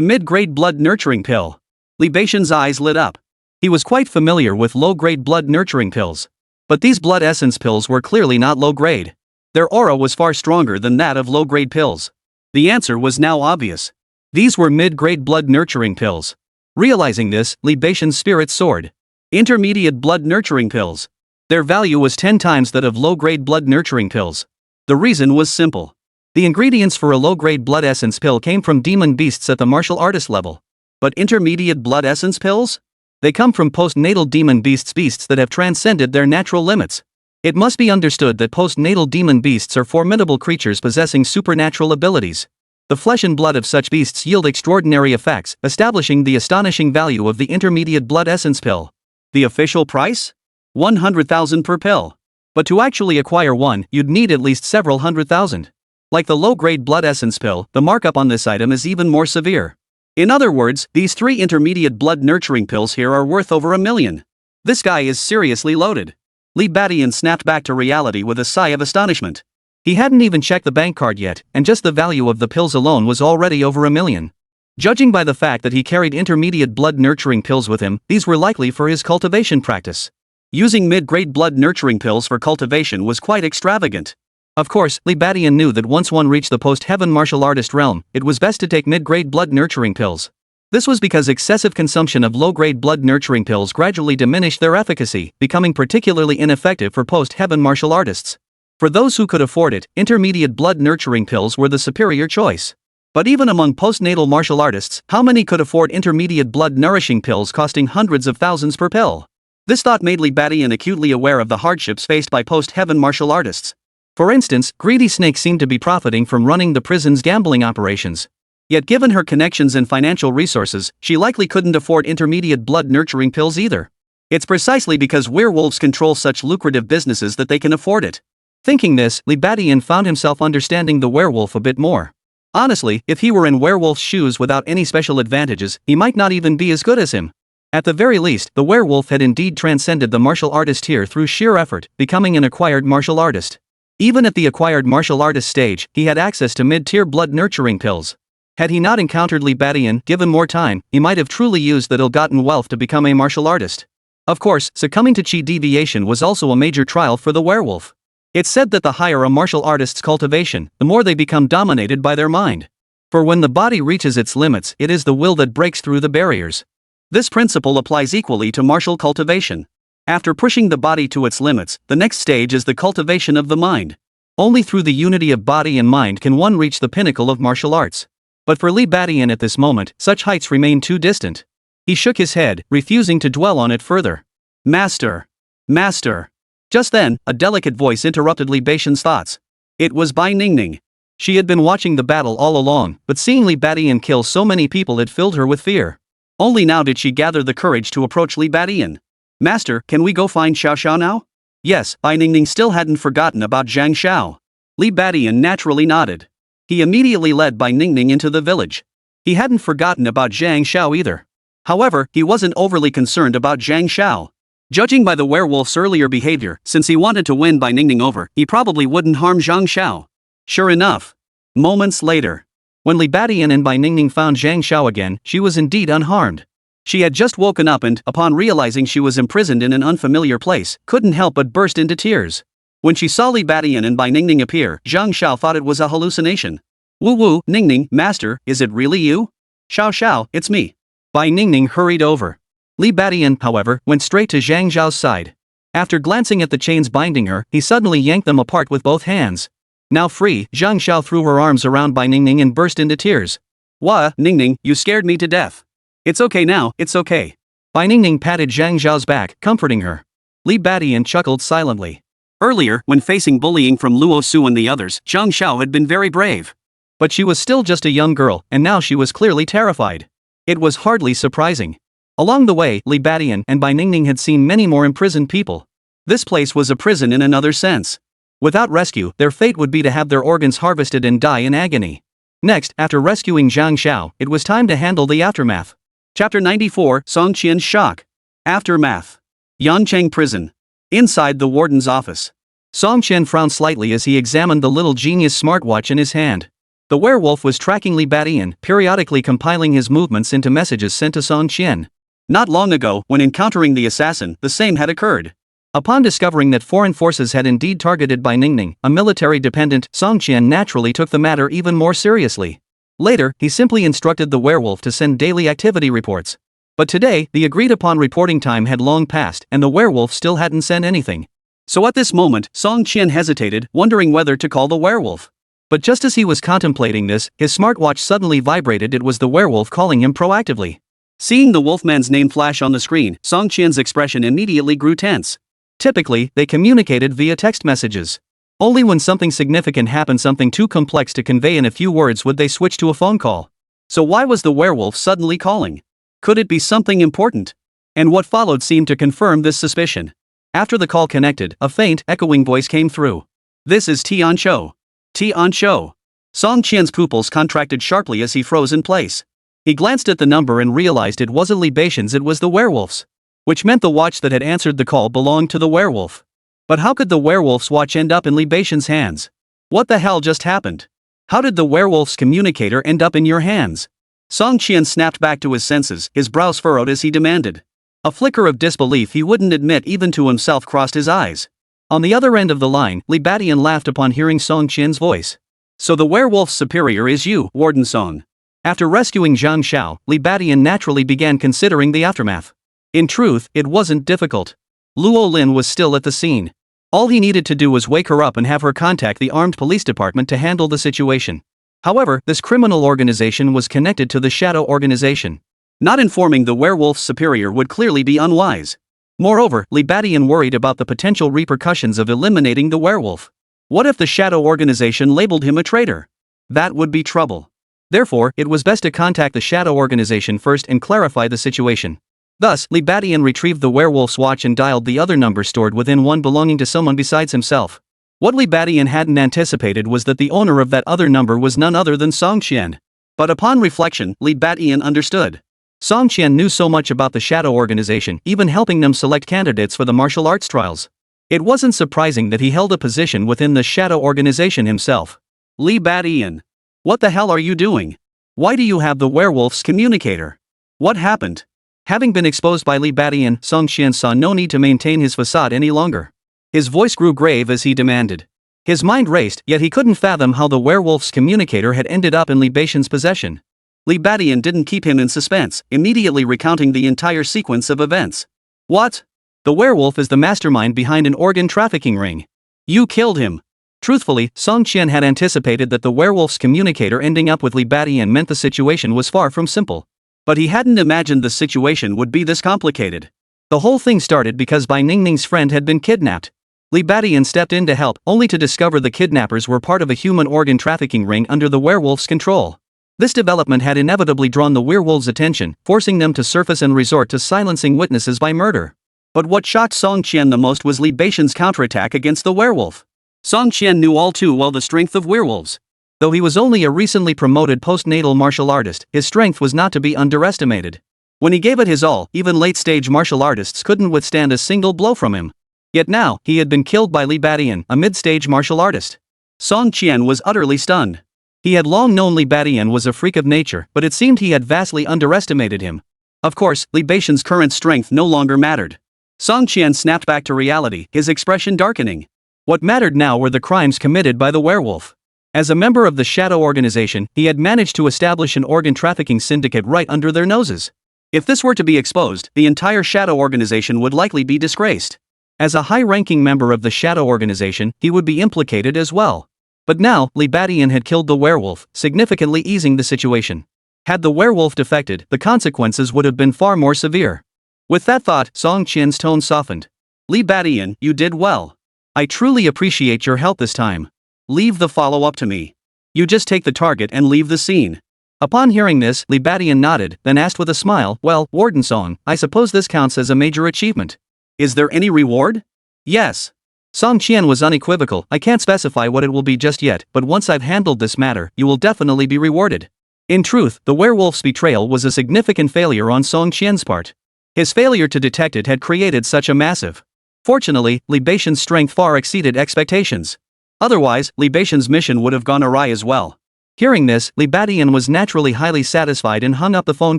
mid-grade blood-nurturing pill. Libation's eyes lit up. He was quite familiar with low-grade blood-nurturing pills. But these blood essence pills were clearly not low-grade. Their aura was far stronger than that of low-grade pills. The answer was now obvious. These were mid-grade blood-nurturing pills. Realizing this, Libation's spirits soared. Intermediate blood-nurturing pills. Their value was 10 times that of low-grade blood-nurturing pills. The reason was simple. The ingredients for a low-grade blood essence pill came from demon beasts at the martial artist level. But intermediate blood essence pills? They come from postnatal demon beasts that have transcended their natural limits. It must be understood that postnatal demon beasts are formidable creatures possessing supernatural abilities. The flesh and blood of such beasts yield extraordinary effects, establishing the astonishing value of the intermediate blood essence pill. The official price? 100,000 per pill. But to actually acquire one, you'd need at least several 100,000. Like the low-grade blood essence pill, the markup on this item is even more severe. In other words, these 3 intermediate blood-nurturing pills here are worth over $1 million. This guy is seriously loaded. Li Badian snapped back to reality with a sigh of astonishment. He hadn't even checked the bank card yet, and just the value of the pills alone was already over $1 million. Judging by the fact that he carried intermediate blood-nurturing pills with him, these were likely for his cultivation practice. Using mid-grade blood-nurturing pills for cultivation was quite extravagant. Of course, Li Badian knew that once one reached the post-heaven martial artist realm, it was best to take mid-grade blood-nurturing pills. This was because excessive consumption of low-grade blood-nurturing pills gradually diminished their efficacy, becoming particularly ineffective for post-heaven martial artists. For those who could afford it, intermediate blood-nurturing pills were the superior choice. But even among postnatal martial artists, how many could afford intermediate blood-nourishing pills costing hundreds of thousands per pill? This thought made Li Badian acutely aware of the hardships faced by post-heaven martial artists. For instance, greedy snakes seemed to be profiting from running the prison's gambling operations. Yet given her connections and financial resources, she likely couldn't afford intermediate blood-nurturing pills either. It's precisely because werewolves control such lucrative businesses that they can afford it. Thinking this, Li Badian found himself understanding the werewolf a bit more. Honestly, if he were in werewolf's shoes without any special advantages, he might not even be as good as him. At the very least, the werewolf had indeed transcended the martial artist tier through sheer effort, becoming an acquired martial artist. Even at the acquired martial artist stage, he had access to mid-tier blood-nurturing pills. Had he not encountered Li Badian, given more time, he might have truly used that ill-gotten wealth to become a martial artist. Of course, succumbing to chi deviation was also a major trial for the werewolf. It's said that the higher a martial artist's cultivation, the more they become dominated by their mind. For when the body reaches its limits, it is the will that breaks through the barriers. This principle applies equally to martial cultivation. After pushing the body to its limits, the next stage is the cultivation of the mind. Only through the unity of body and mind can one reach the pinnacle of martial arts. But for Li Badian at this moment, such heights remain too distant. He shook his head, refusing to dwell on it further. Master! Master! Just then, a delicate voice interrupted Li Badian's thoughts. It was Bai Ningning. She had been watching the battle all along, but seeing Li Badian kill so many people had filled her with fear. Only now did she gather the courage to approach Li Badian. Master, can we go find Xiao Xiao now? Yes, Bai Ningning still hadn't forgotten about Zhang Xiao. Li Badian naturally nodded. He immediately led Bai Ningning into the village. He hadn't forgotten about Zhang Xiao either. However, he wasn't overly concerned about Zhang Xiao. Judging by the werewolf's earlier behavior, since he wanted to win Bai Ningning over, he probably wouldn't harm Zhang Xiao. Sure enough. Moments later. When Li Badian and Bai Ningning found Zhang Xiao again, she was indeed unharmed. She had just woken up and, upon realizing she was imprisoned in an unfamiliar place, couldn't help but burst into tears. When she saw Li Badian and Bai Ningning appear, Zhang Xiao thought it was a hallucination. Woo, Ningning, master, is it really you? Xiao Xiao, it's me. Bai Ningning hurried over. Li Badian, however, went straight to Zhang Xiao's side. After glancing at the chains binding her, he suddenly yanked them apart with both hands. Now free, Zhang Xiao threw her arms around Bai Ningning and burst into tears. Wah, Ningning, you scared me to death. It's okay now, it's okay. Bai Ningning patted Zhang Xiao's back, comforting her. Li Badian chuckled silently. Earlier, when facing bullying from Luo Su and the others, Zhang Xiao had been very brave. But she was still just a young girl, and now she was clearly terrified. It was hardly surprising. Along the way, Li Badian and Bai Ningning had seen many more imprisoned people. This place was a prison in another sense. Without rescue, their fate would be to have their organs harvested and die in agony. Next, after rescuing Zhang Xiao, it was time to handle the aftermath. Chapter 94, Song Qian's Shock. Aftermath. Yancheng Prison. Inside the warden's office. Song Qian frowned slightly as he examined the little genius smartwatch in his hand. The werewolf was tracking Li Badian, periodically compiling his movements into messages sent to Song Qian. Not long ago, when encountering the assassin, the same had occurred. Upon discovering that foreign forces had indeed targeted Bai Ningning, a military dependent, Song Qian naturally took the matter even more seriously. Later, he simply instructed the werewolf to send daily activity reports. But today, the agreed-upon reporting time had long passed, and the werewolf still hadn't sent anything. So at this moment, Song Qian hesitated, wondering whether to call the werewolf. But just as he was contemplating this, his smartwatch suddenly vibrated. It was the werewolf calling him proactively. Seeing the wolfman's name flash on the screen, Song Qian's expression immediately grew tense. Typically, they communicated via text messages. Only when something significant happened, something too complex to convey in a few words, would they switch to a phone call. So why was the werewolf suddenly calling? Could it be something important? And what followed seemed to confirm this suspicion. After the call connected, a faint, echoing voice came through. This is Tian Shou. Tian Shou. Song Qian's pupils contracted sharply as he froze in place. He glanced at the number and realized it wasn't Li Badian's, it was the werewolf's. Which meant the watch that had answered the call belonged to the werewolf. But how could the werewolf's watch end up in Li Badian's hands? What the hell just happened? How did the werewolf's communicator end up in your hands? Song Qian snapped back to his senses, his brows furrowed as he demanded. A flicker of disbelief he wouldn't admit even to himself crossed his eyes. On the other end of the line, Li Badian laughed upon hearing Song Qian's voice. So the werewolf's superior is you, Warden Song. After rescuing Zhang Xiao, Li Badian naturally began considering the aftermath. In truth, it wasn't difficult. Luo Lin was still at the scene. All he needed to do was wake her up and have her contact the armed police department to handle the situation. However, this criminal organization was connected to the shadow organization. Not informing the werewolf's superior would clearly be unwise. Moreover, Li Badian worried about the potential repercussions of eliminating the werewolf. What if the shadow organization labeled him a traitor? That would be trouble. Therefore, it was best to contact the Shadow Organization first and clarify the situation. Thus, Li Badian retrieved the werewolf's watch and dialed the other number stored within one belonging to someone besides himself. What Li Badian hadn't anticipated was that the owner of that other number was none other than Song Qian. But upon reflection, Li Badian understood. Song Qian knew so much about the Shadow Organization, even helping them select candidates for the martial arts trials. It wasn't surprising that he held a position within the Shadow Organization himself. Li Badian. What the hell are you doing? Why do you have the werewolf's communicator? What happened? Having been exposed by Li Badian, Song Qian saw no need to maintain his facade any longer. His voice grew grave as he demanded. His mind raced, yet he couldn't fathom how the werewolf's communicator had ended up in Li Badian's possession. Li Badian didn't keep him in suspense, immediately recounting the entire sequence of events. What? The werewolf is the mastermind behind an organ trafficking ring. You killed him. Truthfully, Song Qian had anticipated that the werewolf's communicator ending up with Li Badian meant the situation was far from simple. But he hadn't imagined the situation would be this complicated. The whole thing started because Bai Ningning's friend had been kidnapped. Li Badian stepped in to help, only to discover the kidnappers were part of a human organ trafficking ring under the werewolf's control. This development had inevitably drawn the werewolves' attention, forcing them to surface and resort to silencing witnesses by murder. But what shocked Song Qian the most was Li Badian's counterattack against the werewolf. Song Qian knew all too well the strength of werewolves. Though he was only a recently promoted postnatal martial artist, his strength was not to be underestimated. When he gave it his all, even late-stage martial artists couldn't withstand a single blow from him. Yet now, he had been killed by Li Badian, a mid-stage martial artist. Song Qian was utterly stunned. He had long known Li Badian was a freak of nature, but it seemed he had vastly underestimated him. Of course, Li Badian's current strength no longer mattered. Song Qian snapped back to reality, his expression darkening. What mattered now were the crimes committed by the werewolf. As a member of the Shadow Organization, he had managed to establish an organ trafficking syndicate right under their noses. If this were to be exposed, the entire Shadow Organization would likely be disgraced. As a high-ranking member of the Shadow Organization, he would be implicated as well. But now, Li Badian had killed the werewolf, significantly easing the situation. Had the werewolf defected, the consequences would have been far more severe. With that thought, Song Qian's tone softened. Li Badian, you did well. I truly appreciate your help this time. Leave the follow-up to me. You just take the target and leave the scene. Upon hearing this, Li Badian nodded, then asked with a smile, well, Warden Song, I suppose this counts as a major achievement. Is there any reward? Yes. Song Qian was unequivocal, I can't specify what it will be just yet, but once I've handled this matter, you will definitely be rewarded. In truth, the werewolf's betrayal was a significant failure on Song Qian's part. His failure to detect it had created such a massive. Fortunately, Li Badian's strength far exceeded expectations. Otherwise, Li Badian's mission would have gone awry as well. Hearing this, Li Badian was naturally highly satisfied and hung up the phone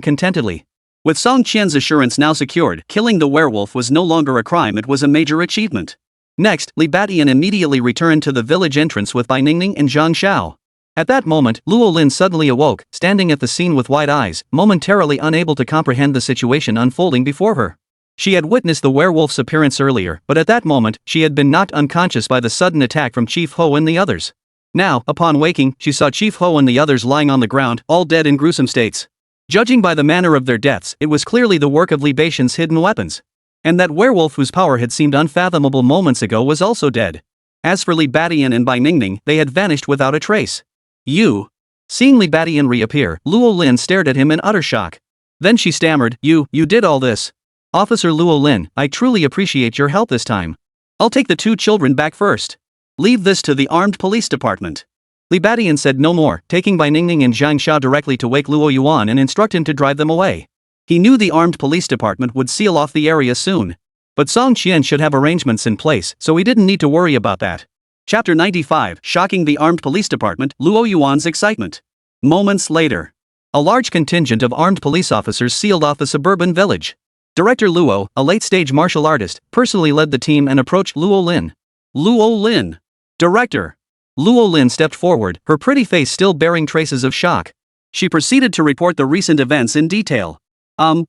contentedly. With Song Qian's assurance now secured, killing the werewolf was no longer a crime, it was a major achievement. Next, Li Badian immediately returned to the village entrance with Bai Ningning and Zhang Xiao. At that moment, Luo Lin suddenly awoke, standing at the scene with wide eyes, momentarily unable to comprehend the situation unfolding before her. She had witnessed the werewolf's appearance earlier, but at that moment, she had been knocked unconscious by the sudden attack from Chief Ho and the others. Now, upon waking, she saw Chief Ho and the others lying on the ground, all dead in gruesome states. Judging by the manner of their deaths, it was clearly the work of Li Badian's hidden weapons. And that werewolf whose power had seemed unfathomable moments ago was also dead. As for Li Badian and Bai Ningning, they had vanished without a trace. You. Seeing Li Badian reappear, Luo Lin stared at him in utter shock. Then she stammered, You did all this. Officer Luo Lin, I truly appreciate your help this time. I'll take the two children back first. Leave this to the armed police department. Li Badian said no more, taking Bai Ningning and Zhang Xiao directly to wake Luo Yuan and instruct him to drive them away. He knew the armed police department would seal off the area soon. But Song Qian should have arrangements in place, so he didn't need to worry about that. Chapter 95, Shocking the Armed Police Department, Luo Yuan's Excitement. Moments later. A large contingent of armed police officers sealed off the suburban village. Director Luo, a late-stage martial artist, personally led the team and approached Luo Lin. Luo Lin. Director. Luo Lin stepped forward, her pretty face still bearing traces of shock. She proceeded to report the recent events in detail.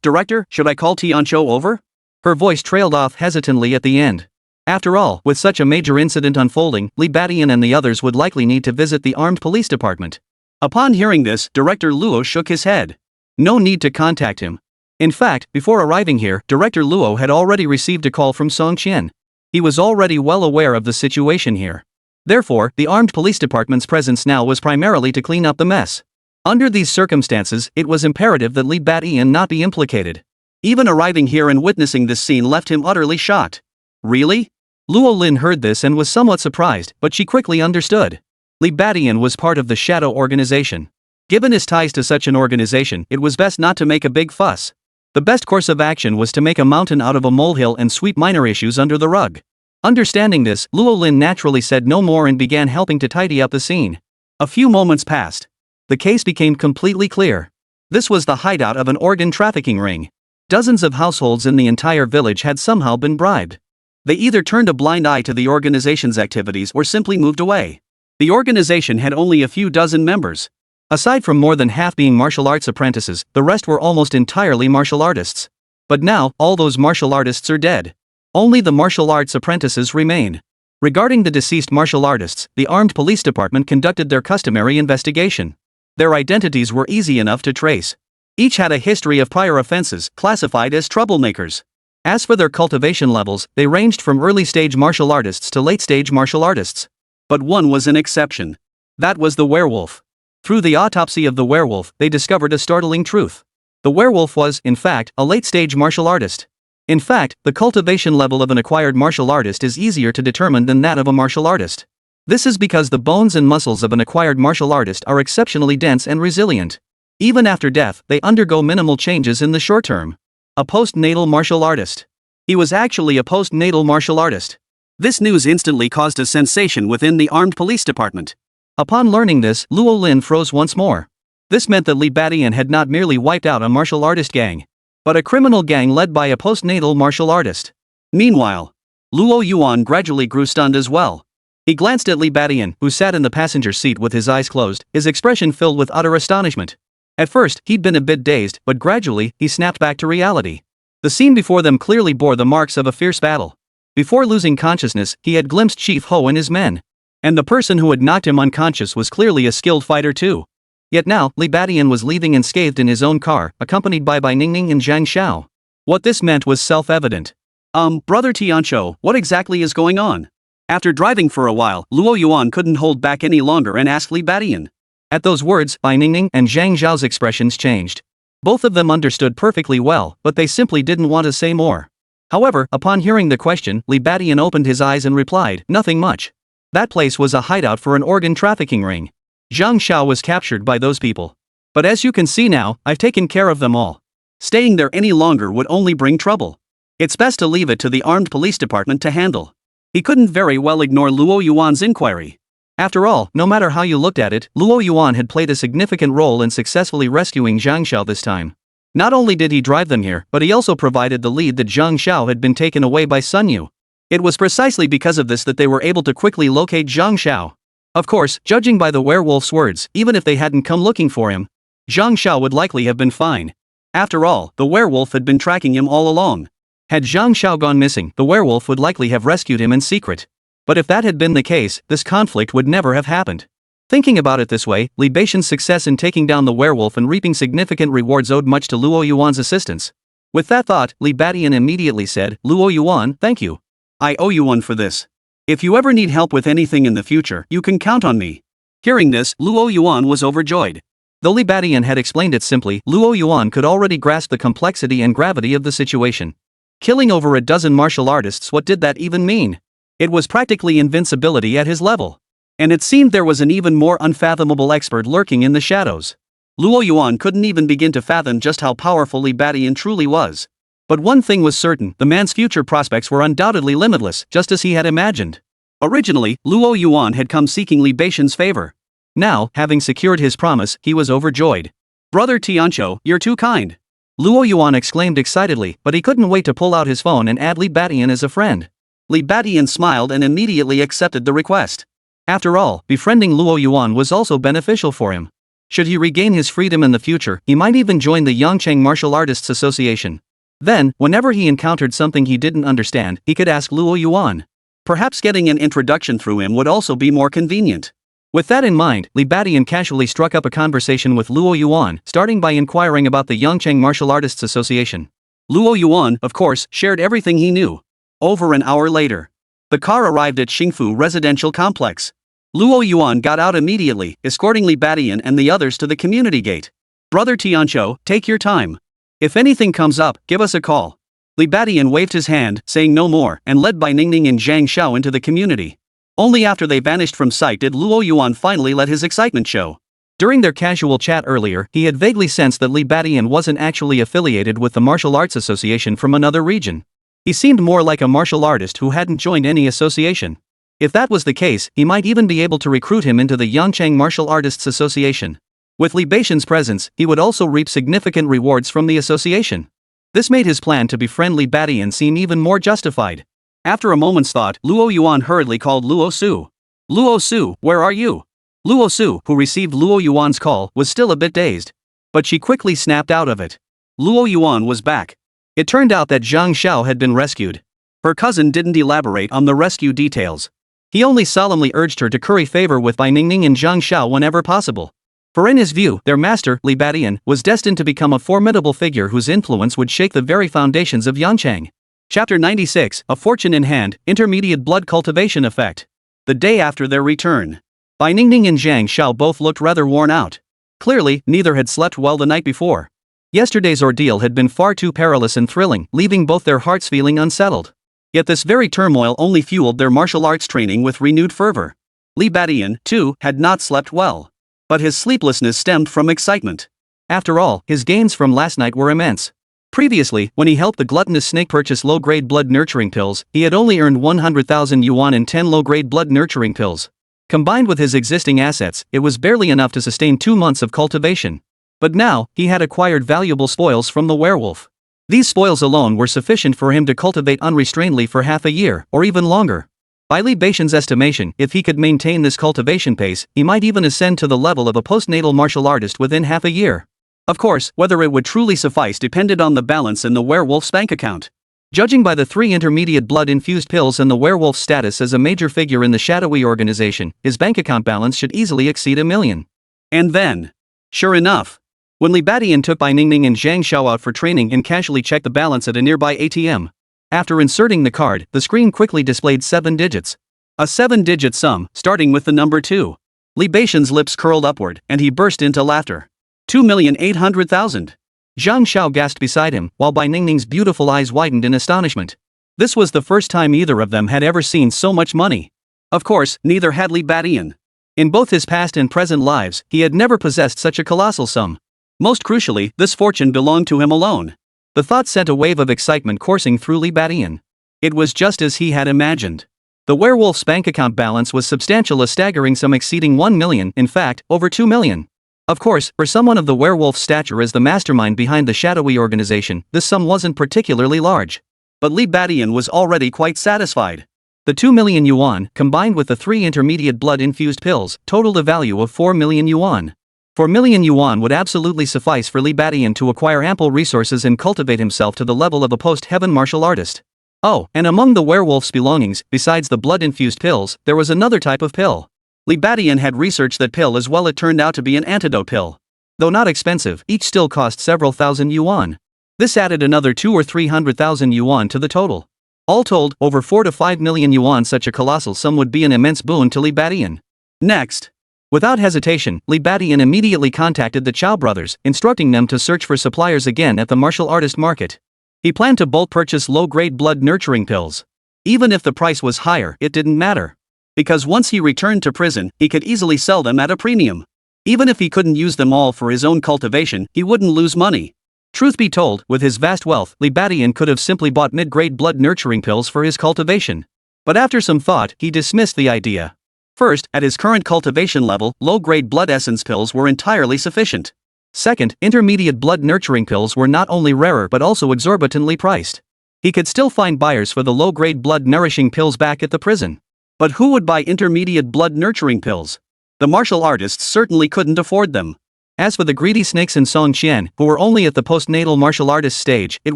Director, should I call Tianqiu over? Her voice trailed off hesitantly at the end. After all, with such a major incident unfolding, Li Badian and the others would likely need to visit the armed police department. Upon hearing this, Director Luo shook his head. No need to contact him. In fact, before arriving here, Director Luo had already received a call from Song Qian. He was already well aware of the situation here. Therefore, the armed police department's presence now was primarily to clean up the mess. Under these circumstances, it was imperative that Li Batian not be implicated. Even arriving here and witnessing this scene left him utterly shocked. Really? Luo Lin heard this and was somewhat surprised, but she quickly understood. Li Batian was part of the Shadow Organization. Given his ties to such an organization, it was best not to make a big fuss. The best course of action was to make a mountain out of a molehill and sweep minor issues under the rug. Understanding this, Luo Lin naturally said no more and began helping to tidy up the scene. A few moments passed. The case became completely clear. This was the hideout of an organ trafficking ring. Dozens of households in the entire village had somehow been bribed. They either turned a blind eye to the organization's activities or simply moved away. The organization had only a few dozen members. Aside from more than half being martial arts apprentices, the rest were almost entirely martial artists. But now, all those martial artists are dead. Only the martial arts apprentices remain. Regarding the deceased martial artists, the armed police department conducted their customary investigation. Their identities were easy enough to trace. Each had a history of prior offenses, classified as troublemakers. As for their cultivation levels, they ranged from early-stage martial artists to late-stage martial artists. But one was an exception. That was the werewolf. Through the autopsy of the werewolf, they discovered a startling truth. The werewolf was, in fact, a late-stage martial artist. In fact, the cultivation level of an acquired martial artist is easier to determine than that of a martial artist. This is because the bones and muscles of an acquired martial artist are exceptionally dense and resilient. Even after death, they undergo minimal changes in the short term. A postnatal martial artist. He was actually a postnatal martial artist. This news instantly caused a sensation within the armed police department. Upon learning this, Luo Lin froze once more. This meant that Li Batian had not merely wiped out a martial artist gang, but a criminal gang led by a postnatal martial artist. Meanwhile, Luo Yuan gradually grew stunned as well. He glanced at Li Batian, who sat in the passenger seat with his eyes closed, his expression filled with utter astonishment. At first, he'd been a bit dazed, but gradually, he snapped back to reality. The scene before them clearly bore the marks of a fierce battle. Before losing consciousness, he had glimpsed Chief Ho and his men. And the person who had knocked him unconscious was clearly a skilled fighter too. Yet now, Li Batian was leaving unscathed in his own car, accompanied by Bai Ningning and Zhang Xiao. What this meant was self-evident. Brother Tianqiu, what exactly is going on? After driving for a while, Luo Yuan couldn't hold back any longer and asked Li Batian. At those words, Bai Ningning and Zhang Xiao's expressions changed. Both of them understood perfectly well, but they simply didn't want to say more. However, upon hearing the question, Li Batian opened his eyes and replied, "Nothing much. That place was a hideout for an organ trafficking ring. Zhang Xiao was captured by those people. But as you can see now, I've taken care of them all. Staying there any longer would only bring trouble. It's best to leave it to the armed police department to handle." He couldn't very well ignore Luo Yuan's inquiry. After all, no matter how you looked at it, Luo Yuan had played a significant role in successfully rescuing Zhang Xiao this time. Not only did he drive them here, but he also provided the lead that Zhang Xiao had been taken away by Sun Yu. It was precisely because of this that they were able to quickly locate Zhang Xiao. Of course, judging by the werewolf's words, even if they hadn't come looking for him, Zhang Xiao would likely have been fine. After all, the werewolf had been tracking him all along. Had Zhang Xiao gone missing, the werewolf would likely have rescued him in secret. But if that had been the case, this conflict would never have happened. Thinking about it this way, Li Batian's success in taking down the werewolf and reaping significant rewards owed much to Luo Yuan's assistance. With that thought, Li Batian immediately said, "Luo Yuan, thank you. I owe you one for this. If you ever need help with anything in the future, you can count on me." Hearing this, Luo Yuan was overjoyed. Though Li Batian had explained it simply, Luo Yuan could already grasp the complexity and gravity of the situation. Killing over a dozen martial artists, what did that even mean? It was practically invincibility at his level. And it seemed there was an even more unfathomable expert lurking in the shadows. Luo Yuan couldn't even begin to fathom just how powerful Li Batian truly was. But one thing was certain, the man's future prospects were undoubtedly limitless, just as he had imagined. Originally, Luo Yuan had come seeking Li Batian's favor. Now, having secured his promise, he was overjoyed. "Brother Tianqiu, you're too kind." Luo Yuan exclaimed excitedly, but he couldn't wait to pull out his phone and add Li Batian as a friend. Li Batian smiled and immediately accepted the request. After all, befriending Luo Yuan was also beneficial for him. Should he regain his freedom in the future, he might even join the Yangcheng Martial Artists Association. Then, whenever he encountered something he didn't understand, he could ask Luo Yuan. Perhaps getting an introduction through him would also be more convenient. With that in mind, Li Batian casually struck up a conversation with Luo Yuan, starting by inquiring about the Yangcheng Martial Artists Association. Luo Yuan, of course, shared everything he knew. Over an hour later, the car arrived at Xingfu Residential Complex. Luo Yuan got out immediately, escorting Li Badian and the others to the community gate. Brother Tianqiu, take your time. If anything comes up, give us a call. Li Badian waved his hand, saying no more, and led by Ningning and Zhang Xiao into the community. Only after they vanished from sight did Luo Yuan finally let his excitement show. During their casual chat earlier, he had vaguely sensed that Li Badian wasn't actually affiliated with the Martial Arts Association from another region. He seemed more like a martial artist who hadn't joined any association. If that was the case, he might even be able to recruit him into the Yancheng Martial Artists Association. With Li Beixian's presence, he would also reap significant rewards from the association. This made his plan to befriend Li Badian seem even more justified. After a moment's thought, Luo Yuan hurriedly called Luo Su. Luo Su, where are you? Luo Su, who received Luo Yuan's call, was still a bit dazed. But she quickly snapped out of it. Luo Yuan was back. It turned out that Zhang Xiao had been rescued. Her cousin didn't elaborate on the rescue details. He only solemnly urged her to curry favor with Bai Ningning and Zhang Xiao whenever possible. For in his view, their master, Li Badian, was destined to become a formidable figure whose influence would shake the very foundations of Yancheng. Chapter 96, A Fortune in Hand, Intermediate Blood Cultivation Effect. The day after their return. Bai Ningning and Zhang Xiao both looked rather worn out. Clearly, neither had slept well the night before. Yesterday's ordeal had been far too perilous and thrilling, leaving both their hearts feeling unsettled. Yet this very turmoil only fueled their martial arts training with renewed fervor. Li Badian, too, had not slept well. But his sleeplessness stemmed from excitement. After all, his gains from last night were immense. Previously, when he helped the gluttonous snake purchase low-grade blood nurturing pills, he had only earned 100,000 yuan in 10 low-grade blood nurturing pills. Combined with his existing assets, it was barely enough to sustain 2 months of cultivation. But now, he had acquired valuable spoils from the werewolf. These spoils alone were sufficient for him to cultivate unrestrainedly for half a year, or even longer. By Li Beixian's estimation, if he could maintain this cultivation pace, he might even ascend to the level of a postnatal martial artist within half a year. Of course, whether it would truly suffice depended on the balance in the werewolf's bank account. Judging by the 3 intermediate blood-infused pills and the werewolf's status as a major figure in the shadowy organization, his bank account balance should easily exceed 1 million. And then, sure enough, when Li Badian took Bai Ningning and Zhang Xiao out for training and casually checked the balance at a nearby ATM. After inserting the card, the screen quickly displayed 7 digits. A 7-digit sum, starting with the number 2. Li Beixian's lips curled upward, and he burst into laughter. 2,800,000. Zhang Xiao gasped beside him, while Bai Ningning's beautiful eyes widened in astonishment. This was the first time either of them had ever seen so much money. Of course, neither had Li Badian. In both his past and present lives, he had never possessed such a colossal sum. Most crucially, this fortune belonged to him alone. The thought sent a wave of excitement coursing through Li Badian. It was just as he had imagined. The werewolf's bank account balance was substantial, a staggering sum exceeding 1 million, in fact, over 2 million. Of course, for someone of the werewolf's stature as the mastermind behind the shadowy organization, this sum wasn't particularly large. But Li Badian was already quite satisfied. The 2 million yuan, combined with the 3 intermediate blood-infused pills, totaled a value of 4 million yuan. 4 million yuan would absolutely suffice for Li Badian to acquire ample resources and cultivate himself to the level of a post-heaven martial artist. Oh, and among the werewolf's belongings, besides the blood-infused pills, there was another type of pill. Li Badian had researched that pill as well. It turned out to be an antidote pill. Though not expensive, each still cost several thousand yuan. This added another 200,000 or 300,000 yuan to the total. All told, over 4 to 5 million yuan. Such a colossal sum would be an immense boon to Li Badian. Next. Without hesitation, Li Badian immediately contacted the Chow brothers, instructing them to search for suppliers again at the martial artist market. He planned to bulk purchase low-grade blood nurturing pills. Even if the price was higher, it didn't matter. Because once he returned to prison, he could easily sell them at a premium. Even if he couldn't use them all for his own cultivation, he wouldn't lose money. Truth be told, with his vast wealth, Li Badian could have simply bought mid-grade blood nurturing pills for his cultivation. But after some thought, he dismissed the idea. First, at his current cultivation level, low-grade blood essence pills were entirely sufficient. Second, intermediate blood nurturing pills were not only rarer but also exorbitantly priced. He could still find buyers for the low-grade blood nourishing pills back at the prison. But who would buy intermediate blood nurturing pills? The martial artists certainly couldn't afford them. As for the greedy snakes in Song Qian, who were only at the postnatal martial artist stage, it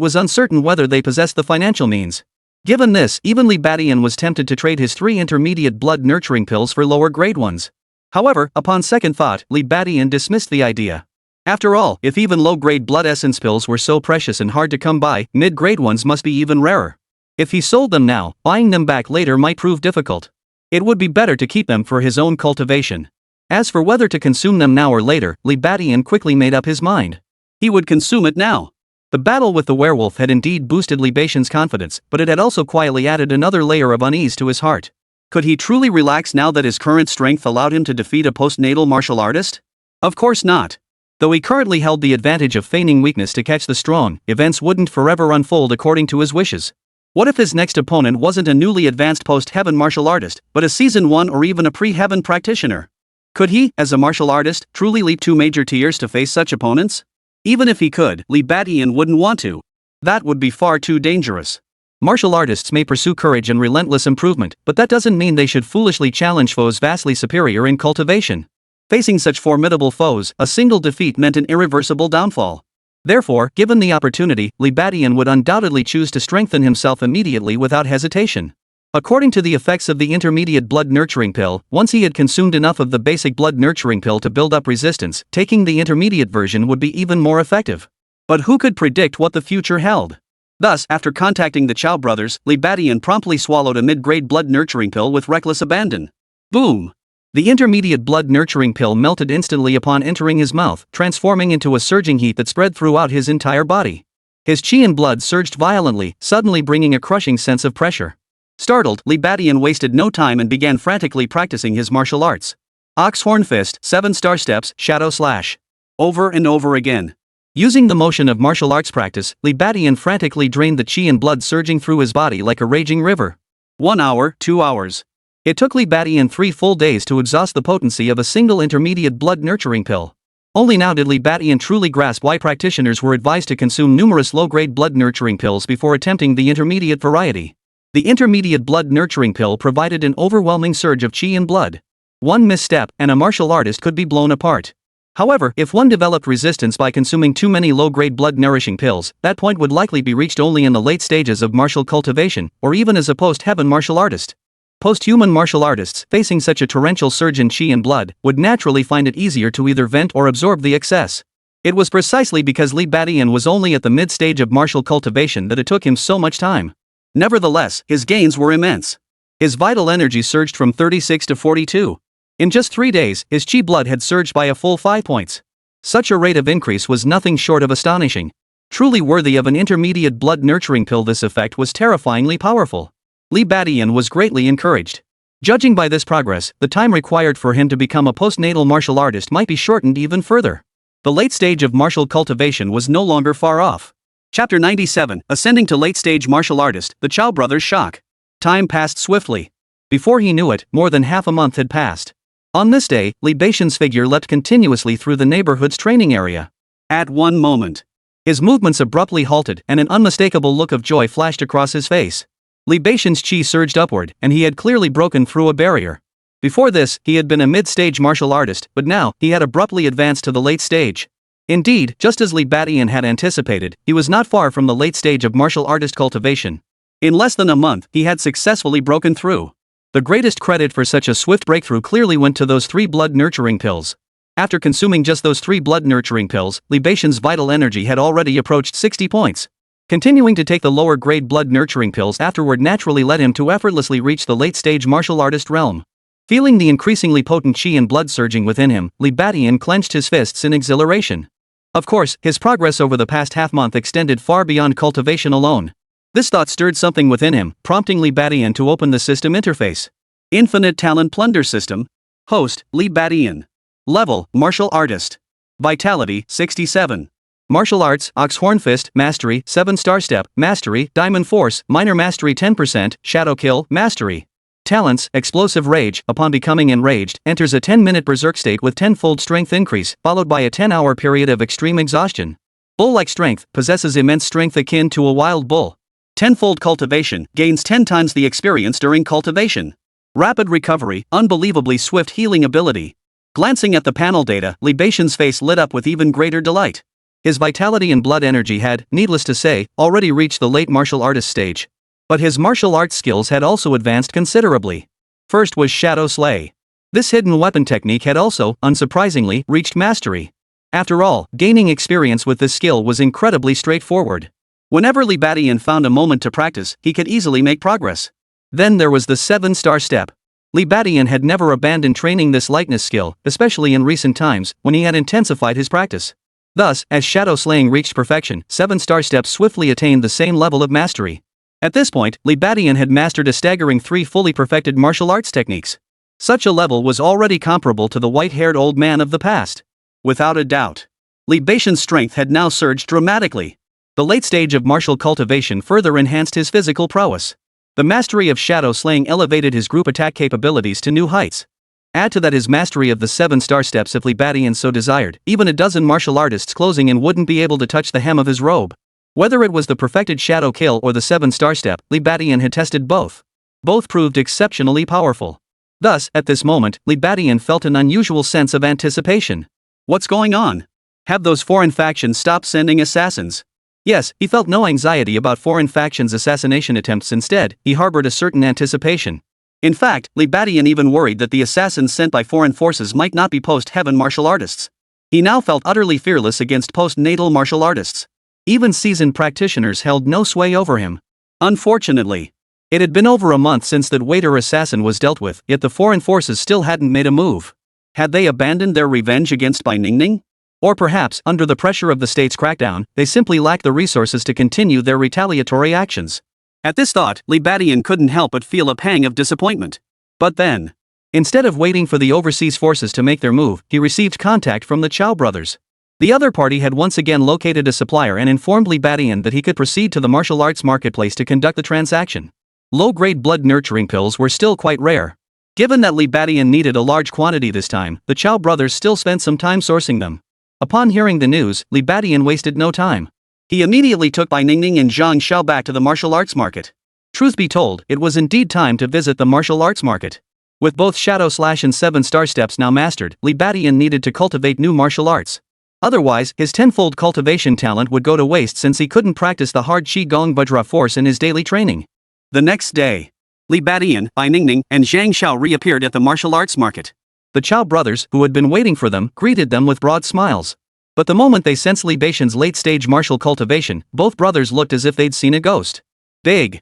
was uncertain whether they possessed the financial means. Given this, even Li Badian was tempted to trade his 3 intermediate blood nurturing pills for lower grade ones. However, upon second thought, Li Badian dismissed the idea. After all, if even low-grade blood essence pills were so precious and hard to come by, mid-grade ones must be even rarer. If he sold them now, buying them back later might prove difficult. It would be better to keep them for his own cultivation. As for whether to consume them now or later, Li Badian quickly made up his mind. He would consume it now. The battle with the werewolf had indeed boosted Li Badian's confidence, but it had also quietly added another layer of unease to his heart. Could he truly relax now that his current strength allowed him to defeat a postnatal martial artist? Of course not. Though he currently held the advantage of feigning weakness to catch the strong, events wouldn't forever unfold according to his wishes. What if his next opponent wasn't a newly advanced post-heaven martial artist, but a season 1 or even a pre-heaven practitioner? Could he, as a martial artist, truly leap 2 major tiers to face such opponents? Even if he could, Li Badian wouldn't want to. That would be far too dangerous. Martial artists may pursue courage and relentless improvement, but that doesn't mean they should foolishly challenge foes vastly superior in cultivation. Facing such formidable foes, a single defeat meant an irreversible downfall. Therefore, given the opportunity, Li Badian would undoubtedly choose to strengthen himself immediately without hesitation. According to the effects of the intermediate blood nurturing pill, once he had consumed enough of the basic blood nurturing pill to build up resistance, taking the intermediate version would be even more effective. But who could predict what the future held? Thus, after contacting the Chow brothers, Li Badian promptly swallowed a mid-grade blood nurturing pill with reckless abandon. Boom! The intermediate blood nurturing pill melted instantly upon entering his mouth, transforming into a surging heat that spread throughout his entire body. His chi and blood surged violently, suddenly bringing a crushing sense of pressure. Startled, Li Badian wasted no time and began frantically practicing his martial arts. Ox-horn fist, 7-star steps, shadow slash. Over and over again. Using the motion of martial arts practice, Li Badian frantically drained the chi and blood surging through his body like a raging river. 1 hour, 2 hours. It took Li Badian 3 full days to exhaust the potency of a single intermediate blood nurturing pill. Only now did Li Badian truly grasp why practitioners were advised to consume numerous low-grade blood nurturing pills before attempting the intermediate variety. The intermediate blood nurturing pill provided an overwhelming surge of chi and blood. One misstep, and a martial artist could be blown apart. However, if one developed resistance by consuming too many low-grade blood-nourishing pills, that point would likely be reached only in the late stages of martial cultivation, or even as a post-heaven martial artist. Post-human martial artists, facing such a torrential surge in chi and blood, would naturally find it easier to either vent or absorb the excess. It was precisely because Li Badian was only at the mid-stage of martial cultivation that it took him so much time. Nevertheless, his gains were immense. His vital energy surged from 36 to 42. In just 3 days, his chi blood had surged by a full 5 points. Such a rate of increase was nothing short of astonishing. Truly worthy of an intermediate blood nurturing pill, this effect was terrifyingly powerful. Li Badian was greatly encouraged. Judging by this progress, the time required for him to become a postnatal martial artist might be shortened even further. The late stage of martial cultivation was no longer far off. Chapter 97, Ascending to Late-Stage Martial Artist, the Chow Brothers Shock. Time passed swiftly. Before he knew it, more than half a month had passed. On this day, Li Badian's figure leapt continuously through the neighborhood's training area. At one moment, his movements abruptly halted and an unmistakable look of joy flashed across his face. Li Badian's chi surged upward, and he had clearly broken through a barrier. Before this, he had been a mid-stage martial artist, but now, he had abruptly advanced to the late stage. Indeed, just as Li Badian had anticipated, he was not far from the late stage of martial artist cultivation. In less than a month, he had successfully broken through. The greatest credit for such a swift breakthrough clearly went to those 3 blood nurturing pills. After consuming just those 3 blood nurturing pills, Li Badian's vital energy had already approached 60 points. Continuing to take the lower grade blood nurturing pills afterward naturally led him to effortlessly reach the late stage martial artist realm. Feeling the increasingly potent chi and blood surging within him, Li Badian clenched his fists in exhilaration. Of course, his progress over the past half-month extended far beyond cultivation alone. This thought stirred something within him, prompting Li Badian to open the system interface. Infinite Plunder System. Host, Li Badian. Level, Martial Artist. Vitality, 67. Martial Arts, Ox-horn fist, Mastery, 7-star step, Mastery, Diamond Force, Minor Mastery 10%, Shadow Kill, Mastery. Talents, Explosive Rage, upon becoming enraged, enters a 10-minute berserk state with tenfold strength increase, followed by a 10-hour period of extreme exhaustion. Bull-like strength, possesses immense strength akin to a wild bull. Tenfold cultivation, gains 10 times the experience during cultivation. Rapid recovery, unbelievably swift healing ability. Glancing at the panel data, Li Badian's face lit up with even greater delight. His vitality and blood energy had, needless to say, already reached the late martial artist stage. But his martial arts skills had also advanced considerably. First was Shadow Slay. This hidden weapon technique had also, unsurprisingly, reached mastery. After all, gaining experience with this skill was incredibly straightforward. Whenever Li Badian found a moment to practice, he could easily make progress. Then there was the 7-star step. Li Badian had never abandoned training this lightness skill, especially in recent times, when he had intensified his practice. Thus, as shadow slaying reached perfection, 7-star steps swiftly attained the same level of mastery. At this point, Li Badian had mastered a staggering 3 fully perfected martial arts techniques. Such a level was already comparable to the white-haired old man of the past. Without a doubt, Li Badian's strength had now surged dramatically. The late stage of martial cultivation further enhanced his physical prowess. The mastery of shadow slaying elevated his group attack capabilities to new heights. Add to that his mastery of the 7-star steps if Li Badian so desired, even a dozen martial artists closing in wouldn't be able to touch the hem of his robe. Whether it was the perfected shadow kill or the 7-star step, Li Badian had tested both. Both proved exceptionally powerful. Thus, at this moment, Li Badian felt an unusual sense of anticipation. What's going on? Have those foreign factions stopped sending assassins? Yes, he felt no anxiety about foreign factions' assassination attempts. Instead, he harbored a certain anticipation. In fact, Li Badian even worried that the assassins sent by foreign forces might not be post-heaven martial artists. He now felt utterly fearless against post-natal martial artists. Even seasoned practitioners held no sway over him. Unfortunately, it had been over a month since that waiter assassin was dealt with, yet the foreign forces still hadn't made a move. Had they abandoned their revenge against Bai Ningning? Or perhaps, under the pressure of the state's crackdown, they simply lacked the resources to continue their retaliatory actions. At this thought, Li Badian couldn't help but feel a pang of disappointment. But then, instead of waiting for the overseas forces to make their move, he received contact from the Chow brothers. The other party had once again located a supplier and informed Li Badian that he could proceed to the martial arts marketplace to conduct the transaction. Low-grade blood nurturing pills were still quite rare. Given that Li Badian needed a large quantity this time, the Chow brothers still spent some time sourcing them. Upon hearing the news, Li Badian wasted no time. He immediately took Bai Ningning and Zhang Xiao back to the martial arts market. Truth be told, it was indeed time to visit the martial arts market. With both Shadow Slash and 7-star steps now mastered, Li Badian needed to cultivate new martial arts. Otherwise, his tenfold cultivation talent would go to waste since he couldn't practice the hard Qigong Vajra force in his daily training. The next day, Li Badian, Bai Ningning, and Zhang Xiao reappeared at the martial arts market. The Chow brothers, who had been waiting for them, greeted them with broad smiles. But the moment they sensed Li Badian's late-stage martial cultivation, both brothers looked as if they'd seen a ghost. Big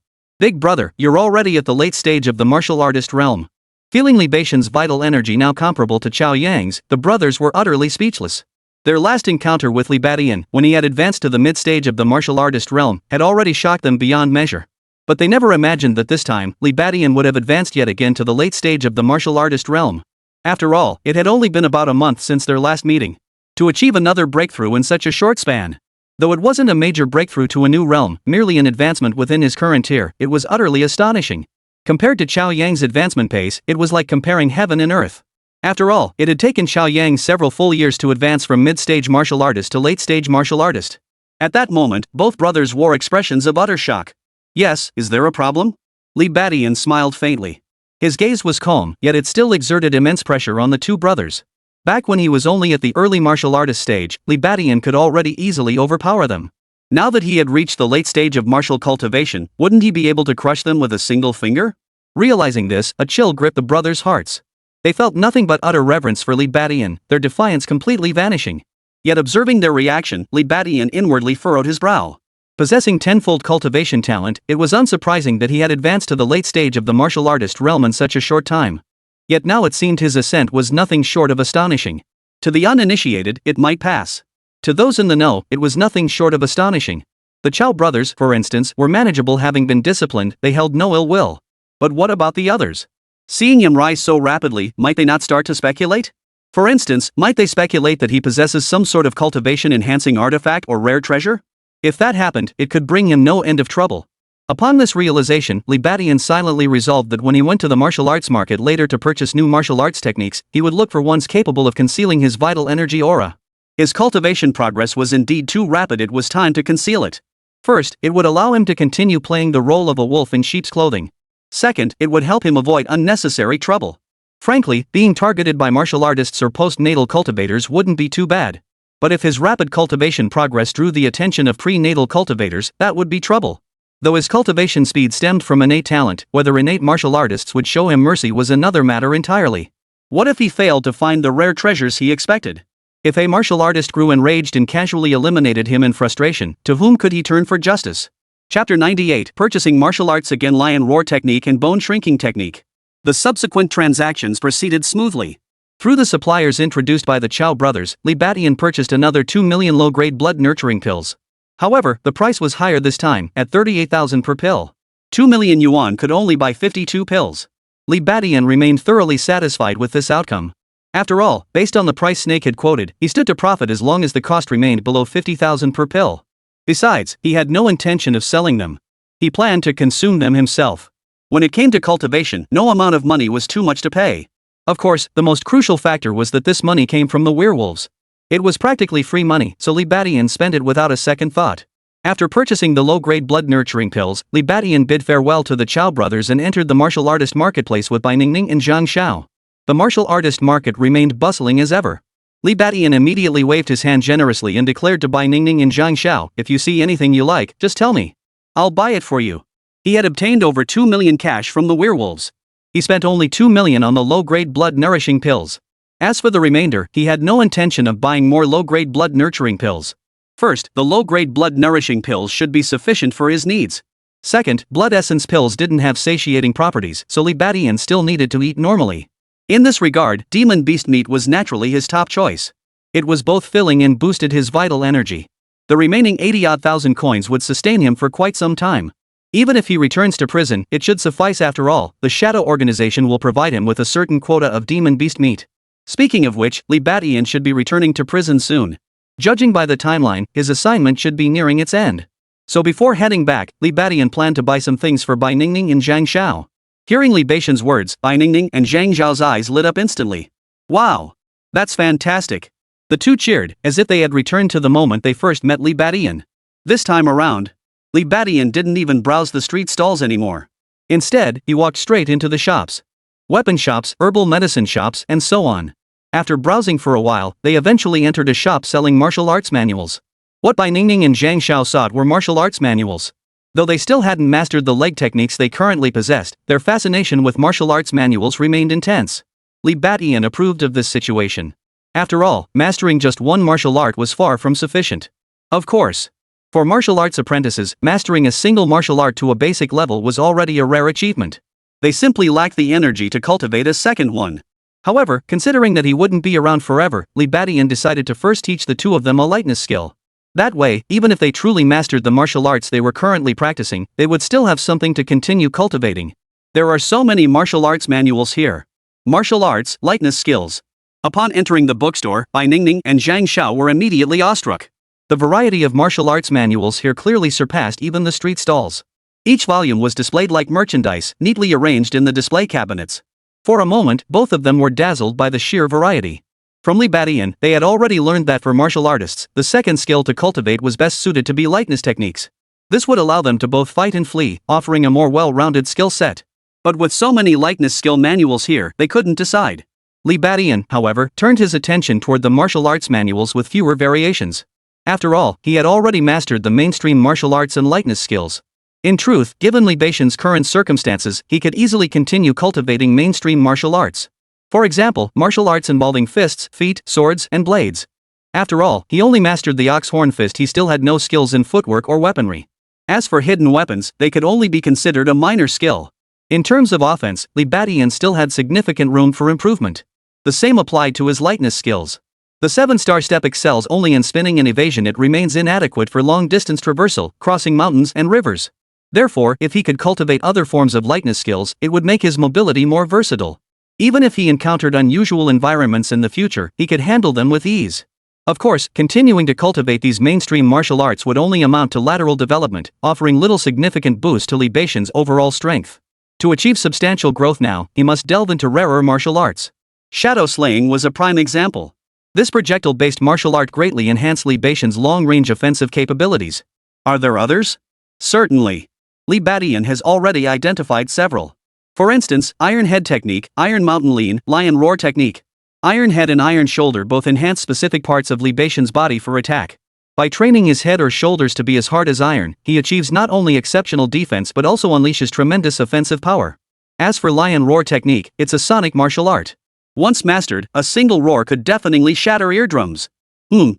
brother, you're already at the late stage of the martial artist realm. Feeling Li Badian's vital energy now comparable to Chao Yang's, the brothers were utterly speechless. Their last encounter with Li Badian, when he had advanced to the mid-stage of the martial artist realm, had already shocked them beyond measure. But they never imagined that this time, Li Badian would have advanced yet again to the late stage of the martial artist realm. After all, it had only been about a month since their last meeting. To achieve another breakthrough in such a short span. Though it wasn't a major breakthrough to a new realm, merely an advancement within his current tier, it was utterly astonishing. Compared to Chao Yang's advancement pace, it was like comparing heaven and earth. After all, it had taken Chao Yang several full years to advance from mid-stage martial artist to late-stage martial artist. At that moment, both brothers wore expressions of utter shock. Yes, is there a problem? Li Badian smiled faintly. His gaze was calm, yet it still exerted immense pressure on the two brothers. Back when he was only at the early martial artist stage, Li Badian could already easily overpower them. Now that he had reached the late stage of martial cultivation, wouldn't he be able to crush them with a single finger? Realizing this, a chill gripped the brothers' hearts. They felt nothing but utter reverence for Li Badian, their defiance completely vanishing. Yet observing their reaction, Li Badian inwardly furrowed his brow. Possessing tenfold cultivation talent, it was unsurprising that he had advanced to the late stage of the martial artist realm in such a short time. Yet now it seemed his ascent was nothing short of astonishing. To the uninitiated, it might pass. To those in the know, it was nothing short of astonishing. The Chow brothers, for instance, were manageable. Having been disciplined, they held no ill will. But what about the others? Seeing him rise so rapidly, might they not start to speculate? For instance, might they speculate that he possesses some sort of cultivation-enhancing artifact or rare treasure? If that happened, it could bring him no end of trouble. Upon this realization, Li Badian silently resolved that when he went to the martial arts market later to purchase new martial arts techniques, he would look for ones capable of concealing his vital energy aura. His cultivation progress was indeed too rapid. It was time to conceal it. First, it would allow him to continue playing the role of a wolf in sheep's clothing. Second, it would help him avoid unnecessary trouble. Frankly, being targeted by martial artists or post-natal cultivators wouldn't be too bad. But if his rapid cultivation progress drew the attention of pre-natal cultivators, that would be trouble. Though his cultivation speed stemmed from innate talent, whether innate martial artists would show him mercy was another matter entirely. What if he failed to find the rare treasures he expected? If a martial artist grew enraged and casually eliminated him in frustration, to whom could he turn for justice? Chapter 98, Purchasing Martial Arts. Again, Lion Roar Technique and Bone Shrinking Technique. The subsequent transactions proceeded smoothly. Through the suppliers introduced by the Chow brothers, Li Batian purchased another 2 million low-grade blood-nurturing pills. However, the price was higher this time, at 38,000 per pill. 2 million yuan could only buy 52 pills. Li Batian remained thoroughly satisfied with this outcome. After all, based on the price Snake had quoted, he stood to profit as long as the cost remained below 50,000 per pill. Besides, he had no intention of selling them. He planned to consume them himself. When it came to cultivation, no amount of money was too much to pay. Of course, the most crucial factor was that this money came from the werewolves. It was practically free money, so Li Batian spent it without a second thought. After purchasing the low-grade blood-nurturing pills, Li Batian bid farewell to the Chow brothers and entered the martial artist marketplace with Bai Ningning and Zhang Xiao. The martial artist market remained bustling as ever. Li Batian immediately waved his hand generously and declared to Bai Ningning and Zhang Xiao, "If you see anything you like, just tell me. I'll buy it for you." He had obtained over 2 million cash from the werewolves. He spent only 2 million on the low-grade blood-nourishing pills. As for the remainder, he had no intention of buying more low-grade blood-nurturing pills. First, the low-grade blood-nourishing pills should be sufficient for his needs. Second, blood essence pills didn't have satiating properties, so Li Batian still needed to eat normally. In this regard, demon beast meat was naturally his top choice. It was both filling and boosted his vital energy. The remaining 80-odd thousand coins would sustain him for quite some time. Even if he returns to prison, it should suffice after all. The Shadow Organization will provide him with a certain quota of demon beast meat. Speaking of which, Li Batian should be returning to prison soon. Judging by the timeline, his assignment should be nearing its end. So before heading back, Li Batian planned to buy some things for Bai Ningning and Zhang Xiao. Hearing Li Batian's words, Bai Ningning and Zhang Xiao's eyes lit up instantly. Wow! That's fantastic! The two cheered, as if they had returned to the moment they first met Li Batian. This time around, Li Batian didn't even browse the street stalls anymore. Instead, he walked straight into the shops. Weapon shops, herbal medicine shops, and so on. After browsing for a while, they eventually entered a shop selling martial arts manuals. What Bai Ningning and Zhang Xiao sought were martial arts manuals. Though they still hadn't mastered the leg techniques they currently possessed, their fascination with martial arts manuals remained intense. Li Batian approved of this situation. After all, mastering just one martial art was far from sufficient. Of course. For martial arts apprentices, mastering a single martial art to a basic level was already a rare achievement. They simply lacked the energy to cultivate a second one. However, considering that he wouldn't be around forever, Li Batian decided to first teach the two of them a lightness skill. That way, even if they truly mastered the martial arts they were currently practicing, they would still have something to continue cultivating. There are so many martial arts manuals here. Martial arts, lightness skills. Upon entering the bookstore, Bai Ningning and Zhang Xiao were immediately awestruck. The variety of martial arts manuals here clearly surpassed even the street stalls. Each volume was displayed like merchandise, neatly arranged in the display cabinets. For a moment, both of them were dazzled by the sheer variety. From Li Batian, they had already learned that for martial artists, the second skill to cultivate was best suited to be lightness techniques. This would allow them to both fight and flee, offering a more well-rounded skill set. But with so many lightness skill manuals here, they couldn't decide. Li Batian, however, turned his attention toward the martial arts manuals with fewer variations. After all, he had already mastered the mainstream martial arts and lightness skills. In truth, given Li Batian's current circumstances, he could easily continue cultivating mainstream martial arts. For example, martial arts involving fists, feet, swords, and blades. After all, he only mastered the ox horn fist. He still had no skills in footwork or weaponry. As for hidden weapons, they could only be considered a minor skill. In terms of offense, Li Batian still had significant room for improvement. The same applied to his lightness skills. The 7-star step excels only in spinning and evasion. It remains inadequate for long-distance traversal, crossing mountains and rivers. Therefore, if he could cultivate other forms of lightness skills, it would make his mobility more versatile. Even if he encountered unusual environments in the future, he could handle them with ease. Of course, continuing to cultivate these mainstream martial arts would only amount to lateral development, offering little significant boost to Li Batian's overall strength. To achieve substantial growth now, he must delve into rarer martial arts. Shadow slaying was a prime example. This projectile-based martial art greatly enhanced Li Batian's long-range offensive capabilities. Are there others? Certainly. Li Batian has already identified several. For instance, Iron Head Technique, Iron Mountain Lean, Lion Roar Technique. Iron Head and Iron Shoulder both enhance specific parts of Li Batian's body for attack. By training his head or shoulders to be as hard as iron, he achieves not only exceptional defense but also unleashes tremendous offensive power. As for Lion Roar Technique, it's a sonic martial art. Once mastered, a single roar could deafeningly shatter eardrums.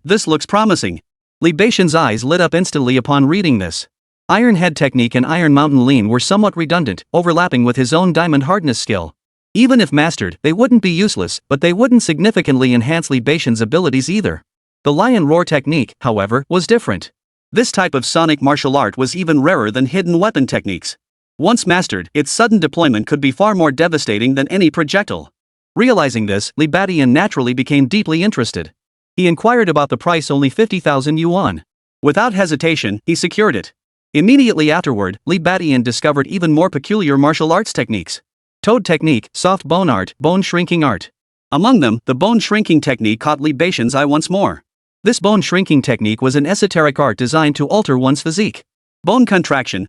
This looks promising. Li Batian's eyes lit up instantly upon reading this. Iron Head Technique and Iron Mountain Lean were somewhat redundant, overlapping with his own diamond hardness skill. Even if mastered, they wouldn't be useless, but they wouldn't significantly enhance Li Beixian's abilities either. The lion roar technique, however, was different. This type of sonic martial art was even rarer than hidden weapon techniques. Once mastered, its sudden deployment could be far more devastating than any projectile. Realizing this, Li Beixian naturally became deeply interested. He inquired about the price, only 50,000 yuan. Without hesitation, he secured it. Immediately afterward, Li Beixian discovered even more peculiar martial arts techniques. Toad technique, soft bone art, bone shrinking art. Among them, the bone shrinking technique caught Li Beixian's eye once more. This bone shrinking technique was an esoteric art designed to alter one's physique. Bone contraction,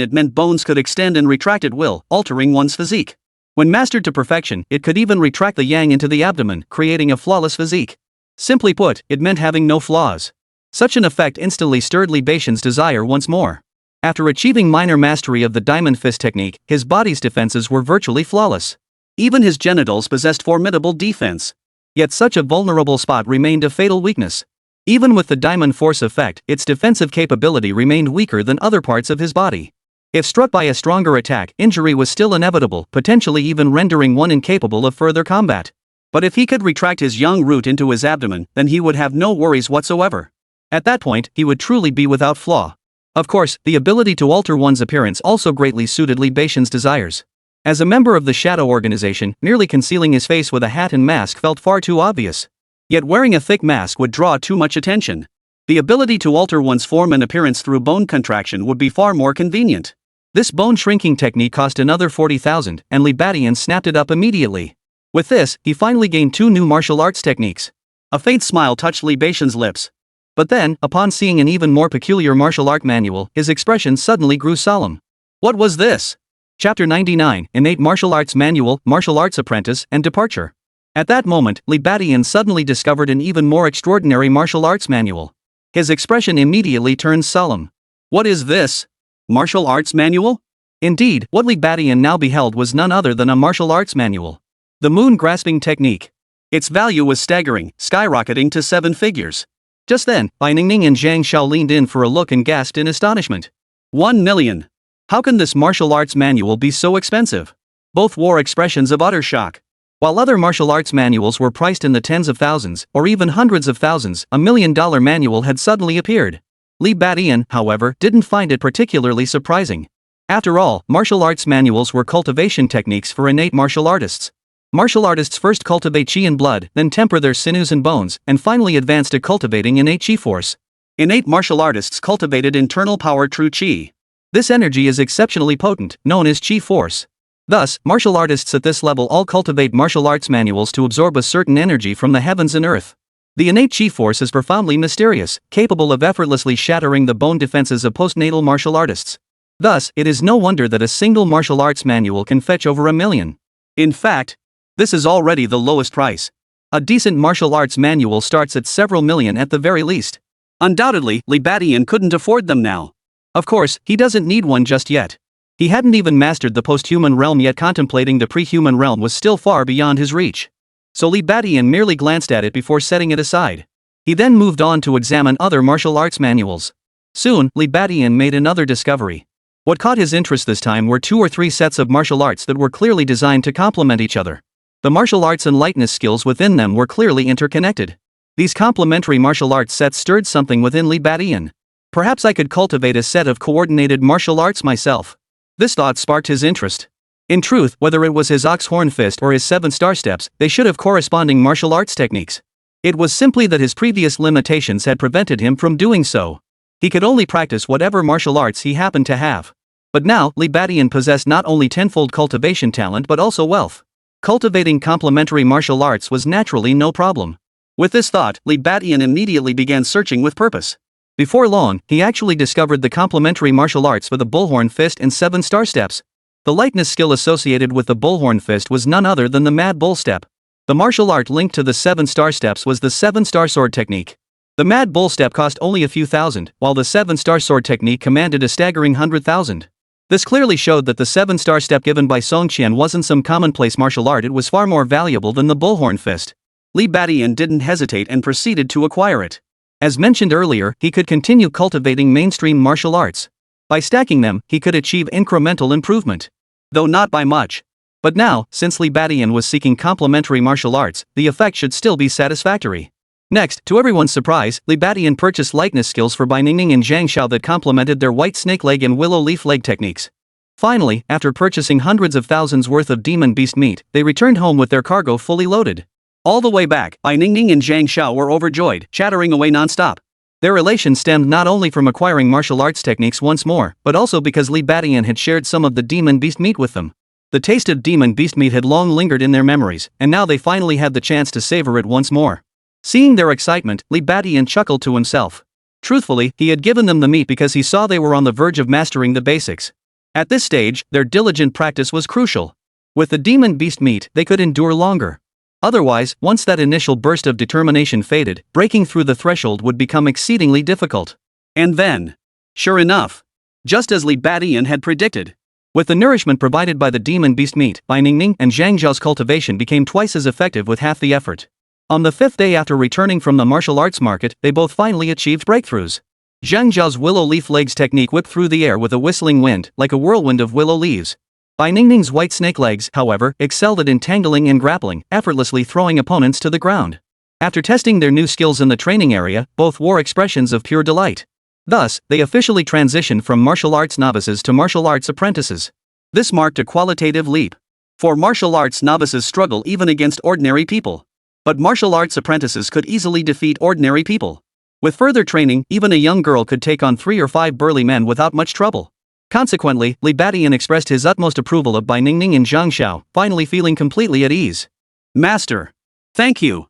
it meant bones could extend and retract at will, altering one's physique. When mastered to perfection, it could even retract the yang into the abdomen, creating a flawless physique. Simply put, it meant having no flaws. Such an effect instantly stirred Li Beixian's desire once more. After achieving minor mastery of the diamond fist technique, his body's defenses were virtually flawless. Even his genitals possessed formidable defense. Yet such a vulnerable spot remained a fatal weakness. Even with the diamond force effect, its defensive capability remained weaker than other parts of his body. If struck by a stronger attack, injury was still inevitable, potentially even rendering one incapable of further combat. But if he could retract his yang root into his abdomen, then he would have no worries whatsoever. At that point, he would truly be without flaw. Of course, the ability to alter one's appearance also greatly suited Li Beixian's desires. As a member of the Shadow Organization, merely concealing his face with a hat and mask felt far too obvious. Yet wearing a thick mask would draw too much attention. The ability to alter one's form and appearance through bone contraction would be far more convenient. This bone shrinking technique cost another 40,000, and Li Beixian snapped it up immediately. With this, he finally gained 2 new martial arts techniques. A faint smile touched Li Beixian's lips. But then, upon seeing an even more peculiar martial art manual, his expression suddenly grew solemn. What was this? Chapter 99, Innate Martial Arts Manual, Martial Arts Apprentice, and Departure. At that moment, Li Beixian suddenly discovered an even more extraordinary martial arts manual. His expression immediately turned solemn. What is this? Martial arts manual? Indeed, what Li Beixian now beheld was none other than a martial arts manual. The moon grasping technique. Its value was staggering, skyrocketing to 7 figures. Just then, Bai Ningning and Zhang Xiao leaned in for a look and gasped in astonishment. 1 million. How can this martial arts manual be so expensive? Both wore expressions of utter shock. While other martial arts manuals were priced in the tens of thousands, or even hundreds of thousands, a $1 million manual had suddenly appeared. Li Beixian, however, didn't find it particularly surprising. After all, martial arts manuals were cultivation techniques for innate martial artists. Martial artists first cultivate chi and blood, then temper their sinews and bones, and finally advance to cultivating innate chi force. Innate martial artists cultivated internal power, true chi. This energy is exceptionally potent, known as chi force. Thus, martial artists at this level all cultivate martial arts manuals to absorb a certain energy from the heavens and earth. The innate chi force is profoundly mysterious, capable of effortlessly shattering the bone defenses of postnatal martial artists. Thus, it is no wonder that a single martial arts manual can fetch over $1 million. In fact, this is already the lowest price. A decent martial arts manual starts at several million at the very least. Undoubtedly, Li Beixian couldn't afford them now. Of course, he doesn't need one just yet. He hadn't even mastered the post-human realm yet. Contemplating the pre-human realm was still far beyond his reach. So Li Beixian merely glanced at it before setting it aside. He then moved on to examine other martial arts manuals. Soon, Li Beixian made another discovery. What caught his interest this time were 2 or 3 sets of martial arts that were clearly designed to complement each other. The martial arts and lightness skills within them were clearly interconnected. These complementary martial arts sets stirred something within Li Beixian. Perhaps I could cultivate a set of coordinated martial arts myself. This thought sparked his interest. In truth, whether it was his ox-horn fist or his 7 star steps, they should have corresponding martial arts techniques. It was simply that his previous limitations had prevented him from doing so. He could only practice whatever martial arts he happened to have. But now, Li Beixian possessed not only tenfold cultivation talent but also wealth. Cultivating complementary martial arts was naturally no problem. With this thought, Li Beixian immediately began searching with purpose. Before long, he actually discovered the complementary martial arts for the bullhorn fist and 7 star steps. The lightness skill associated with the bullhorn fist was none other than the mad bull step. The martial art linked to the 7 star steps was the 7 star sword technique. The mad bull step cost only a few thousand, while the 7 star sword technique commanded a staggering 100,000. This clearly showed that the 7 star step given by Song Qian wasn't some commonplace martial art. It was far more valuable than the bullhorn fist. Li Beixian didn't hesitate and proceeded to acquire it. As mentioned earlier, he could continue cultivating mainstream martial arts. By stacking them, he could achieve incremental improvement. Though not by much. But now, since Li Badian was seeking complementary martial arts, the effect should still be satisfactory. Next, to everyone's surprise, Li Badian purchased lightness skills for Bai Ningning and Zhang Xiao that complemented their white snake leg and willow leaf leg techniques. Finally, after purchasing hundreds of thousands worth of demon beast meat, they returned home with their cargo fully loaded. All the way back, Bai Ningning and Zhang Xiao were overjoyed, chattering away non-stop. Their elation stemmed not only from acquiring martial arts techniques once more, but also because Li Badian had shared some of the demon beast meat with them. The taste of demon beast meat had long lingered in their memories, and now they finally had the chance to savor it once more. Seeing their excitement, Li Badian chuckled to himself. Truthfully, he had given them the meat because he saw they were on the verge of mastering the basics. At this stage, their diligent practice was crucial. With the demon beast meat, they could endure longer. Otherwise, once that initial burst of determination faded, breaking through the threshold would become exceedingly difficult. And then, sure enough, just as Li Badian had predicted, with the nourishment provided by the demon beast meat, Bai Ningning and Zhang Zhao's cultivation became twice as effective with half the effort. On the 5th day after returning from the martial arts market, they both finally achieved breakthroughs. Zhang Zhao's willow leaf legs technique whipped through the air with a whistling wind, like a whirlwind of willow leaves. Bai Ningning's white snake legs, however, excelled at entangling and grappling, effortlessly throwing opponents to the ground. After testing their new skills in the training area, both wore expressions of pure delight. Thus, they officially transitioned from martial arts novices to martial arts apprentices. This marked a qualitative leap. For martial arts novices struggle even against ordinary people. But martial arts apprentices could easily defeat ordinary people. With further training, even a young girl could take on 3 or 5 burly men without much trouble. Consequently, Li Badian expressed his utmost approval of Bai Ningning and Zhang Xiao, finally feeling completely at ease. Master. Thank you.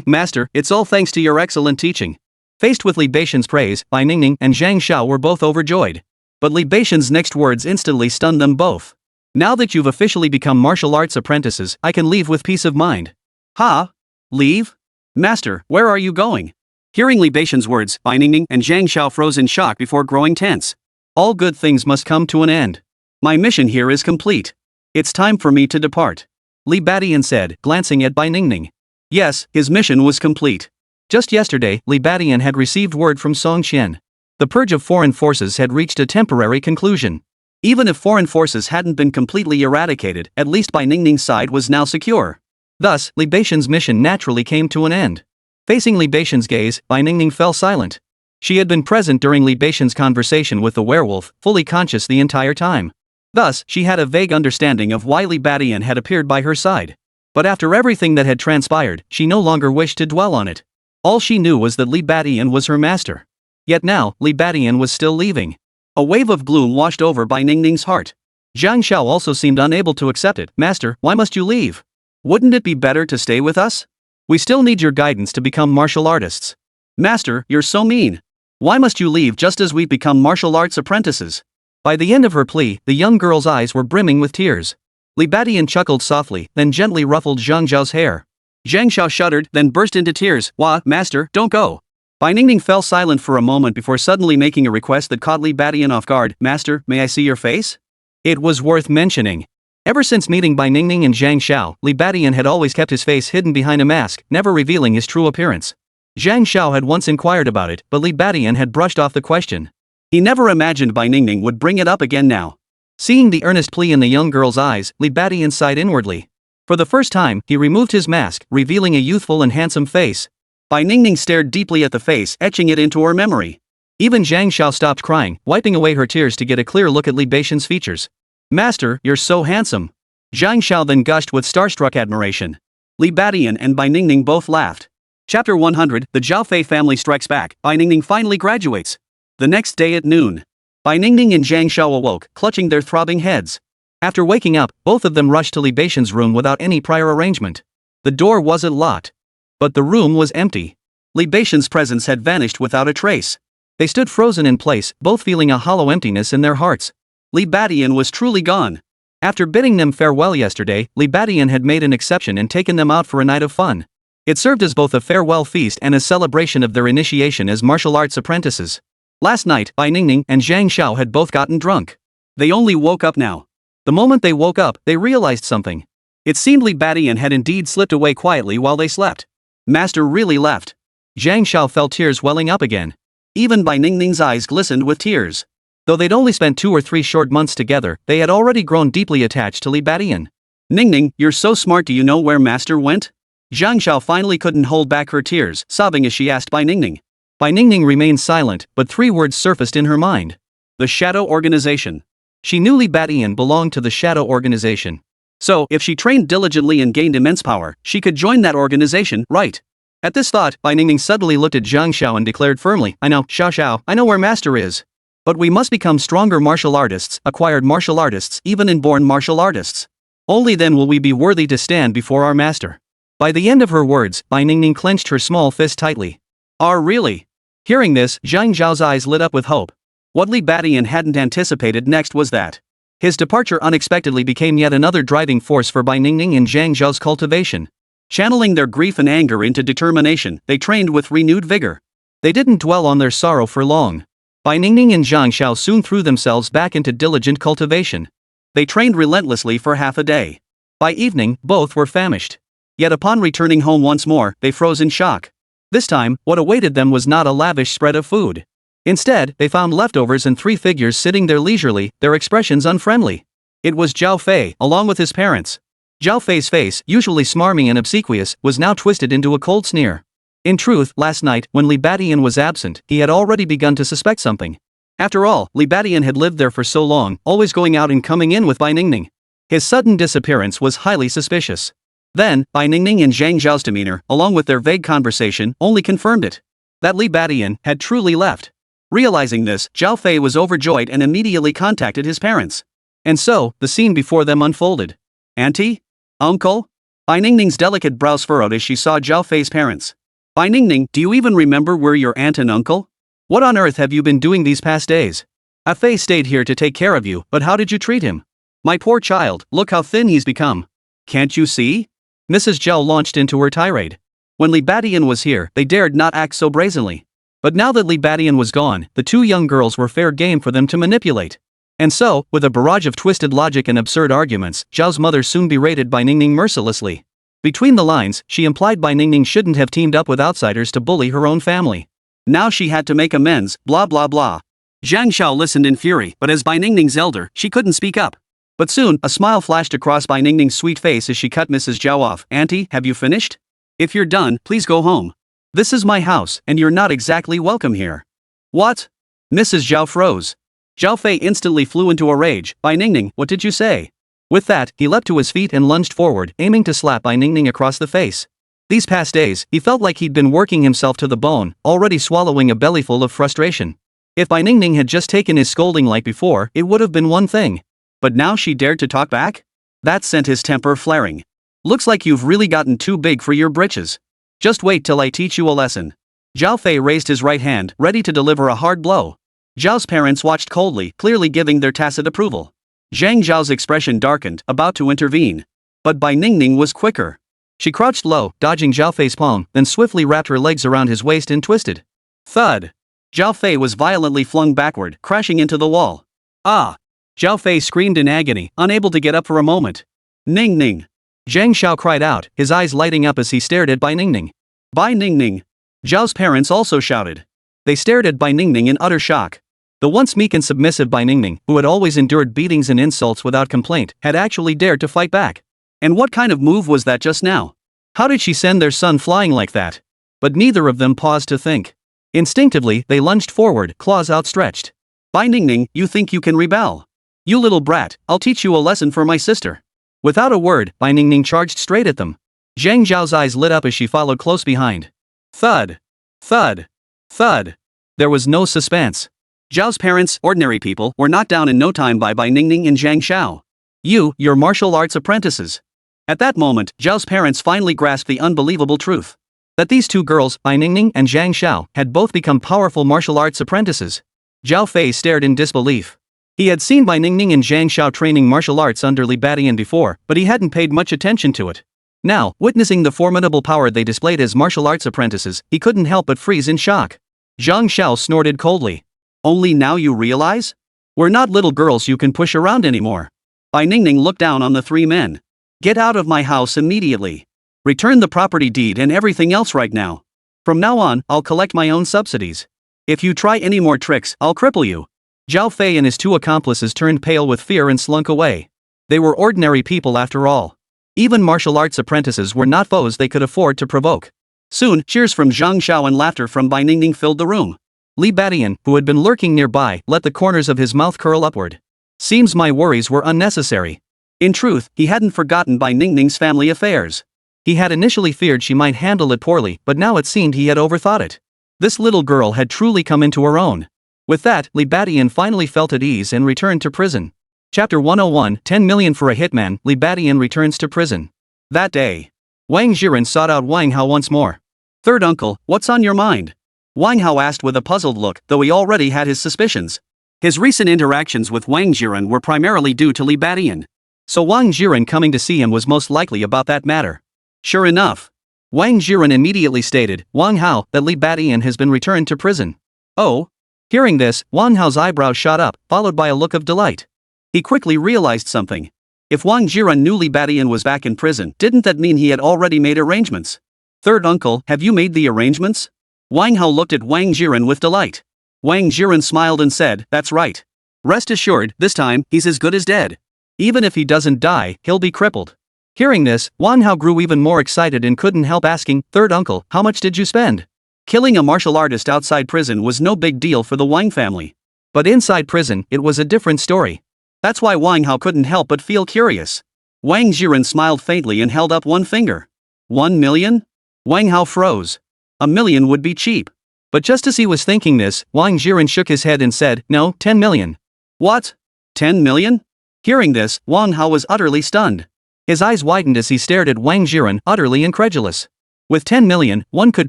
Master, it's all thanks to your excellent teaching. Faced with Li Baixian's praise, Bai Ningning and Zhang Xiao were both overjoyed. But Li Baixian's next words instantly stunned them both. Now that you've officially become martial arts apprentices, I can leave with peace of mind. Ha? Leave? Master, where are you going? Hearing Li Baixian's words, Bai Ningning and Zhang Xiao froze in shock before growing tense. All good things must come to an end. My mission here is complete. It's time for me to depart. Li Badian said, glancing at Bai Ningning. Yes, his mission was complete. Just yesterday, Li Badian had received word from Song Qian. The purge of foreign forces had reached a temporary conclusion. Even if foreign forces hadn't been completely eradicated, at least Bai Ningning's side was now secure. Thus, Li Baixian's mission naturally came to an end. Facing Li Baixian's gaze, Bai Ningning fell silent. She had been present during Li Baixian's conversation with the werewolf, fully conscious the entire time. Thus, she had a vague understanding of why Li Badian had appeared by her side. But after everything that had transpired, she no longer wished to dwell on it. All she knew was that Li Badian was her master. Yet now, Li Badian was still leaving. A wave of gloom washed over Bai Ningning's heart. Zhang Xiao also seemed unable to accept it. Master, why must you leave? Wouldn't it be better to stay with us? We still need your guidance to become martial artists. Master, you're so mean. Why must you leave just as we've become martial arts apprentices? By the end of her plea, the young girl's eyes were brimming with tears. Li Badian chuckled softly, then gently ruffled Zhang Zhao's hair. Zhang Xiao shuddered, then burst into tears. Wah, master, don't go. Bai Ningning fell silent for a moment before suddenly making a request that caught Li Badian off guard. Master, may I see your face? It was worth mentioning. Ever since meeting Bai Ningning and Zhang Xiao, Li Badian had always kept his face hidden behind a mask, never revealing his true appearance. Zhang Xiao had once inquired about it, but Li Badian had brushed off the question. He never imagined Bai Ningning would bring it up again now. Seeing the earnest plea in the young girl's eyes, Li Badian sighed inwardly. For the first time, he removed his mask, revealing a youthful and handsome face. Bai Ningning stared deeply at the face, etching it into her memory. Even Zhang Xiao stopped crying, wiping away her tears to get a clear look at Li Baixian's features. Master, you're so handsome. Zhang Xiao then gushed with starstruck admiration. Li Badian and Bai Ningning both laughed. Chapter 100, The Zhao Fei Family Strikes Back. Bai Ningning finally graduates. The next day at noon. Bai Ningning and Zhang Xiao awoke, clutching their throbbing heads. After waking up, both of them rushed to Li Baixian's room without any prior arrangement. The door wasn't locked. But the room was empty. Li Baixian's presence had vanished without a trace. They stood frozen in place, both feeling a hollow emptiness in their hearts. Li Badian was truly gone. After bidding them farewell yesterday, Li Badian had made an exception and taken them out for a night of fun. It served as both a farewell feast and a celebration of their initiation as martial arts apprentices. Last night, Bai Ningning and Zhang Xiao had both gotten drunk. They only woke up now. The moment they woke up, they realized something. It seemed Li Badian had indeed slipped away quietly while they slept. Master really left. Zhang Xiao felt tears welling up again. Even Bai Ningning's eyes glistened with tears. Though they'd only spent 2 or 3 short months together, they had already grown deeply attached to Li Badian. Ningning, you're so smart, do you know where master went? Zhang Xiao finally couldn't hold back her tears, sobbing as she asked Bai Ningning. Bai Ningning remained silent, but 3 words surfaced in her mind. The Shadow Organization. She knew Li Batian belonged to the Shadow Organization. So, if she trained diligently and gained immense power, she could join that organization, right? At this thought, Bai Ningning suddenly looked at Zhang Xiao and declared firmly, I know, Xiao, I know where master is. But we must become stronger martial artists, acquired martial artists, even inborn martial artists. Only then will we be worthy to stand before our master. By the end of her words, Bai Ningning clenched her small fist tightly. Really? Hearing this, Zhang Zhao's eyes lit up with hope. What Li Batian hadn't anticipated next was that his departure unexpectedly became yet another driving force for Bai Ningning and Zhang Zhao's cultivation. Channeling their grief and anger into determination, they trained with renewed vigor. They didn't dwell on their sorrow for long. Bai Ningning and Zhang Xiao soon threw themselves back into diligent cultivation. They trained relentlessly for half a day. By evening, both were famished. Yet upon returning home once more, they froze in shock. This time, what awaited them was not a lavish spread of food. Instead, they found leftovers and 3 figures sitting there leisurely, their expressions unfriendly. It was Zhao Fei, along with his parents. Zhao Fei's face, usually smarmy and obsequious, was now twisted into a cold sneer. In truth, last night, when Li Batian was absent, he had already begun to suspect something. After all, Li Batian had lived there for so long, always going out and coming in with Bai Ningning. His sudden disappearance was highly suspicious. Then, Bai Ningning and Zhang Zhao's demeanor, along with their vague conversation, only confirmed it. That Li Batian had truly left. Realizing this, Zhao Fei was overjoyed and immediately contacted his parents. And so, the scene before them unfolded. Auntie? Uncle? Bai Ningning's delicate brows furrowed as she saw Zhao Fei's parents. Bai Ningning, do you even remember where your aunt and uncle? What on earth have you been doing these past days? A Fei stayed here to take care of you, but how did you treat him? My poor child, look how thin he's become. Can't you see? Mrs. Zhao launched into her tirade. When Li Batian was here, they dared not act so brazenly. But now that Li Batian was gone, the 2 young girls were fair game for them to manipulate. And so, with a barrage of twisted logic and absurd arguments, Zhao's mother soon berated Bai Ningning mercilessly. Between the lines, she implied Bai Ningning shouldn't have teamed up with outsiders to bully her own family. Now she had to make amends, blah blah blah. Zhang Xiao listened in fury, but as Bai Ningning's elder, she couldn't speak up. But soon, a smile flashed across Bai Ningning's sweet face as she cut Mrs. Zhao off. Auntie, have you finished? If you're done, please go home. This is my house, and you're not exactly welcome here. What? Mrs. Zhao froze. Zhao Fei instantly flew into a rage. Bai Ningning, what did you say? With that, he leapt to his feet and lunged forward, aiming to slap Bai Ningning across the face. These past days, he felt like he'd been working himself to the bone, already swallowing a bellyful of frustration. If Bai Ningning had just taken his scolding like before, it would have been one thing. But now she dared to talk back? That sent his temper flaring. Looks like you've really gotten too big for your britches. Just wait till I teach you a lesson. Zhao Fei raised his right hand, ready to deliver a hard blow. Zhao's parents watched coldly, clearly giving their tacit approval. Zhang Zhao's expression darkened, about to intervene. But Bai Ningning was quicker. She crouched low, dodging Zhao Fei's palm, then swiftly wrapped her legs around his waist and twisted. Thud! Zhao Fei was violently flung backward, crashing into the wall. Ah! Zhao Fei screamed in agony, unable to get up for a moment. Ningning! Zhang Xiao cried out, his eyes lighting up as he stared at Bai Ningning. Bai Ningning! Zhao's parents also shouted. They stared at Bai Ningning in utter shock. The once meek and submissive Bai Ningning, who had always endured beatings and insults without complaint, had actually dared to fight back. And what kind of move was that just now? How did she send their son flying like that? But neither of them paused to think. Instinctively, they lunged forward, claws outstretched. Bai Ningning, you think you can rebel? You little brat, I'll teach you a lesson for my sister. Without a word, Bai Ningning charged straight at them. Zhang Zhao's eyes lit up as she followed close behind. Thud! Thud! Thud! There was no suspense. Zhao's parents, ordinary people, were knocked down in no time by Bai Ningning and Zhang Xiao. Your martial arts apprentices. At that moment, Zhao's parents finally grasped the unbelievable truth. That these 2 girls, Bai Ningning and Zhang Xiao, had both become powerful martial arts apprentices. Zhao Fei stared in disbelief. He had seen Bai Ningning and Zhang Xiao training martial arts under Li Batian before, but he hadn't paid much attention to it. Now, witnessing the formidable power they displayed as martial arts apprentices, he couldn't help but freeze in shock. Zhang Xiao snorted coldly. Only now you realize? We're not little girls you can push around anymore. Bai Ningning looked down on the 3 men. Get out of my house immediately. Return the property deed and everything else right now. From now on, I'll collect my own subsidies. If you try any more tricks, I'll cripple you. Zhao Fei and his 2 accomplices turned pale with fear and slunk away. They were ordinary people after all. Even martial arts apprentices were not foes they could afford to provoke. Soon, cheers from Zhang Xiao and laughter from Bai Ningning filled the room. Li Badian, who had been lurking nearby, let the corners of his mouth curl upward. Seems my worries were unnecessary. In truth, he hadn't forgotten Bai Ningning's family affairs. He had initially feared she might handle it poorly, but now it seemed he had overthought it. This little girl had truly come into her own. With that, Li Badian finally felt at ease and returned to prison. Chapter 101, 10 million for a hitman. Li Badian returns to prison. That day, Wang Jiren sought out Wang Hao once more. Third uncle, what's on your mind? Wang Hao asked with a puzzled look, though he already had his suspicions. His recent interactions with Wang Jiren were primarily due to Li Badian. So Wang Jiren coming to see him was most likely about that matter. Sure enough, Wang Jiren immediately stated, Wang Hao, that Li Badian has been returned to prison. Oh? Hearing this, Wang Hao's eyebrows shot up, followed by a look of delight. He quickly realized something. If Wang Jiren knew Li Badian was back in prison, didn't that mean he had already made arrangements? Third uncle, have you made the arrangements? Wang Hao looked at Wang Jiren with delight. Wang Jiren smiled and said, that's right. Rest assured, this time, he's as good as dead. Even if he doesn't die, he'll be crippled. Hearing this, Wang Hao grew even more excited and couldn't help asking, Third uncle, how much did you spend? Killing a martial artist outside prison was no big deal for the Wang family. But inside prison, it was a different story. That's why Wang Hao couldn't help but feel curious. Wang Jiren smiled faintly and held up one finger. 1 million? Wang Hao froze. $1 million would be cheap. But just as he was thinking this, Wang Jiren shook his head and said, no, 10 million. What? 10 million? Hearing this, Wang Hao was utterly stunned. His eyes widened as he stared at Wang Jiren, utterly incredulous. With 10 million, one could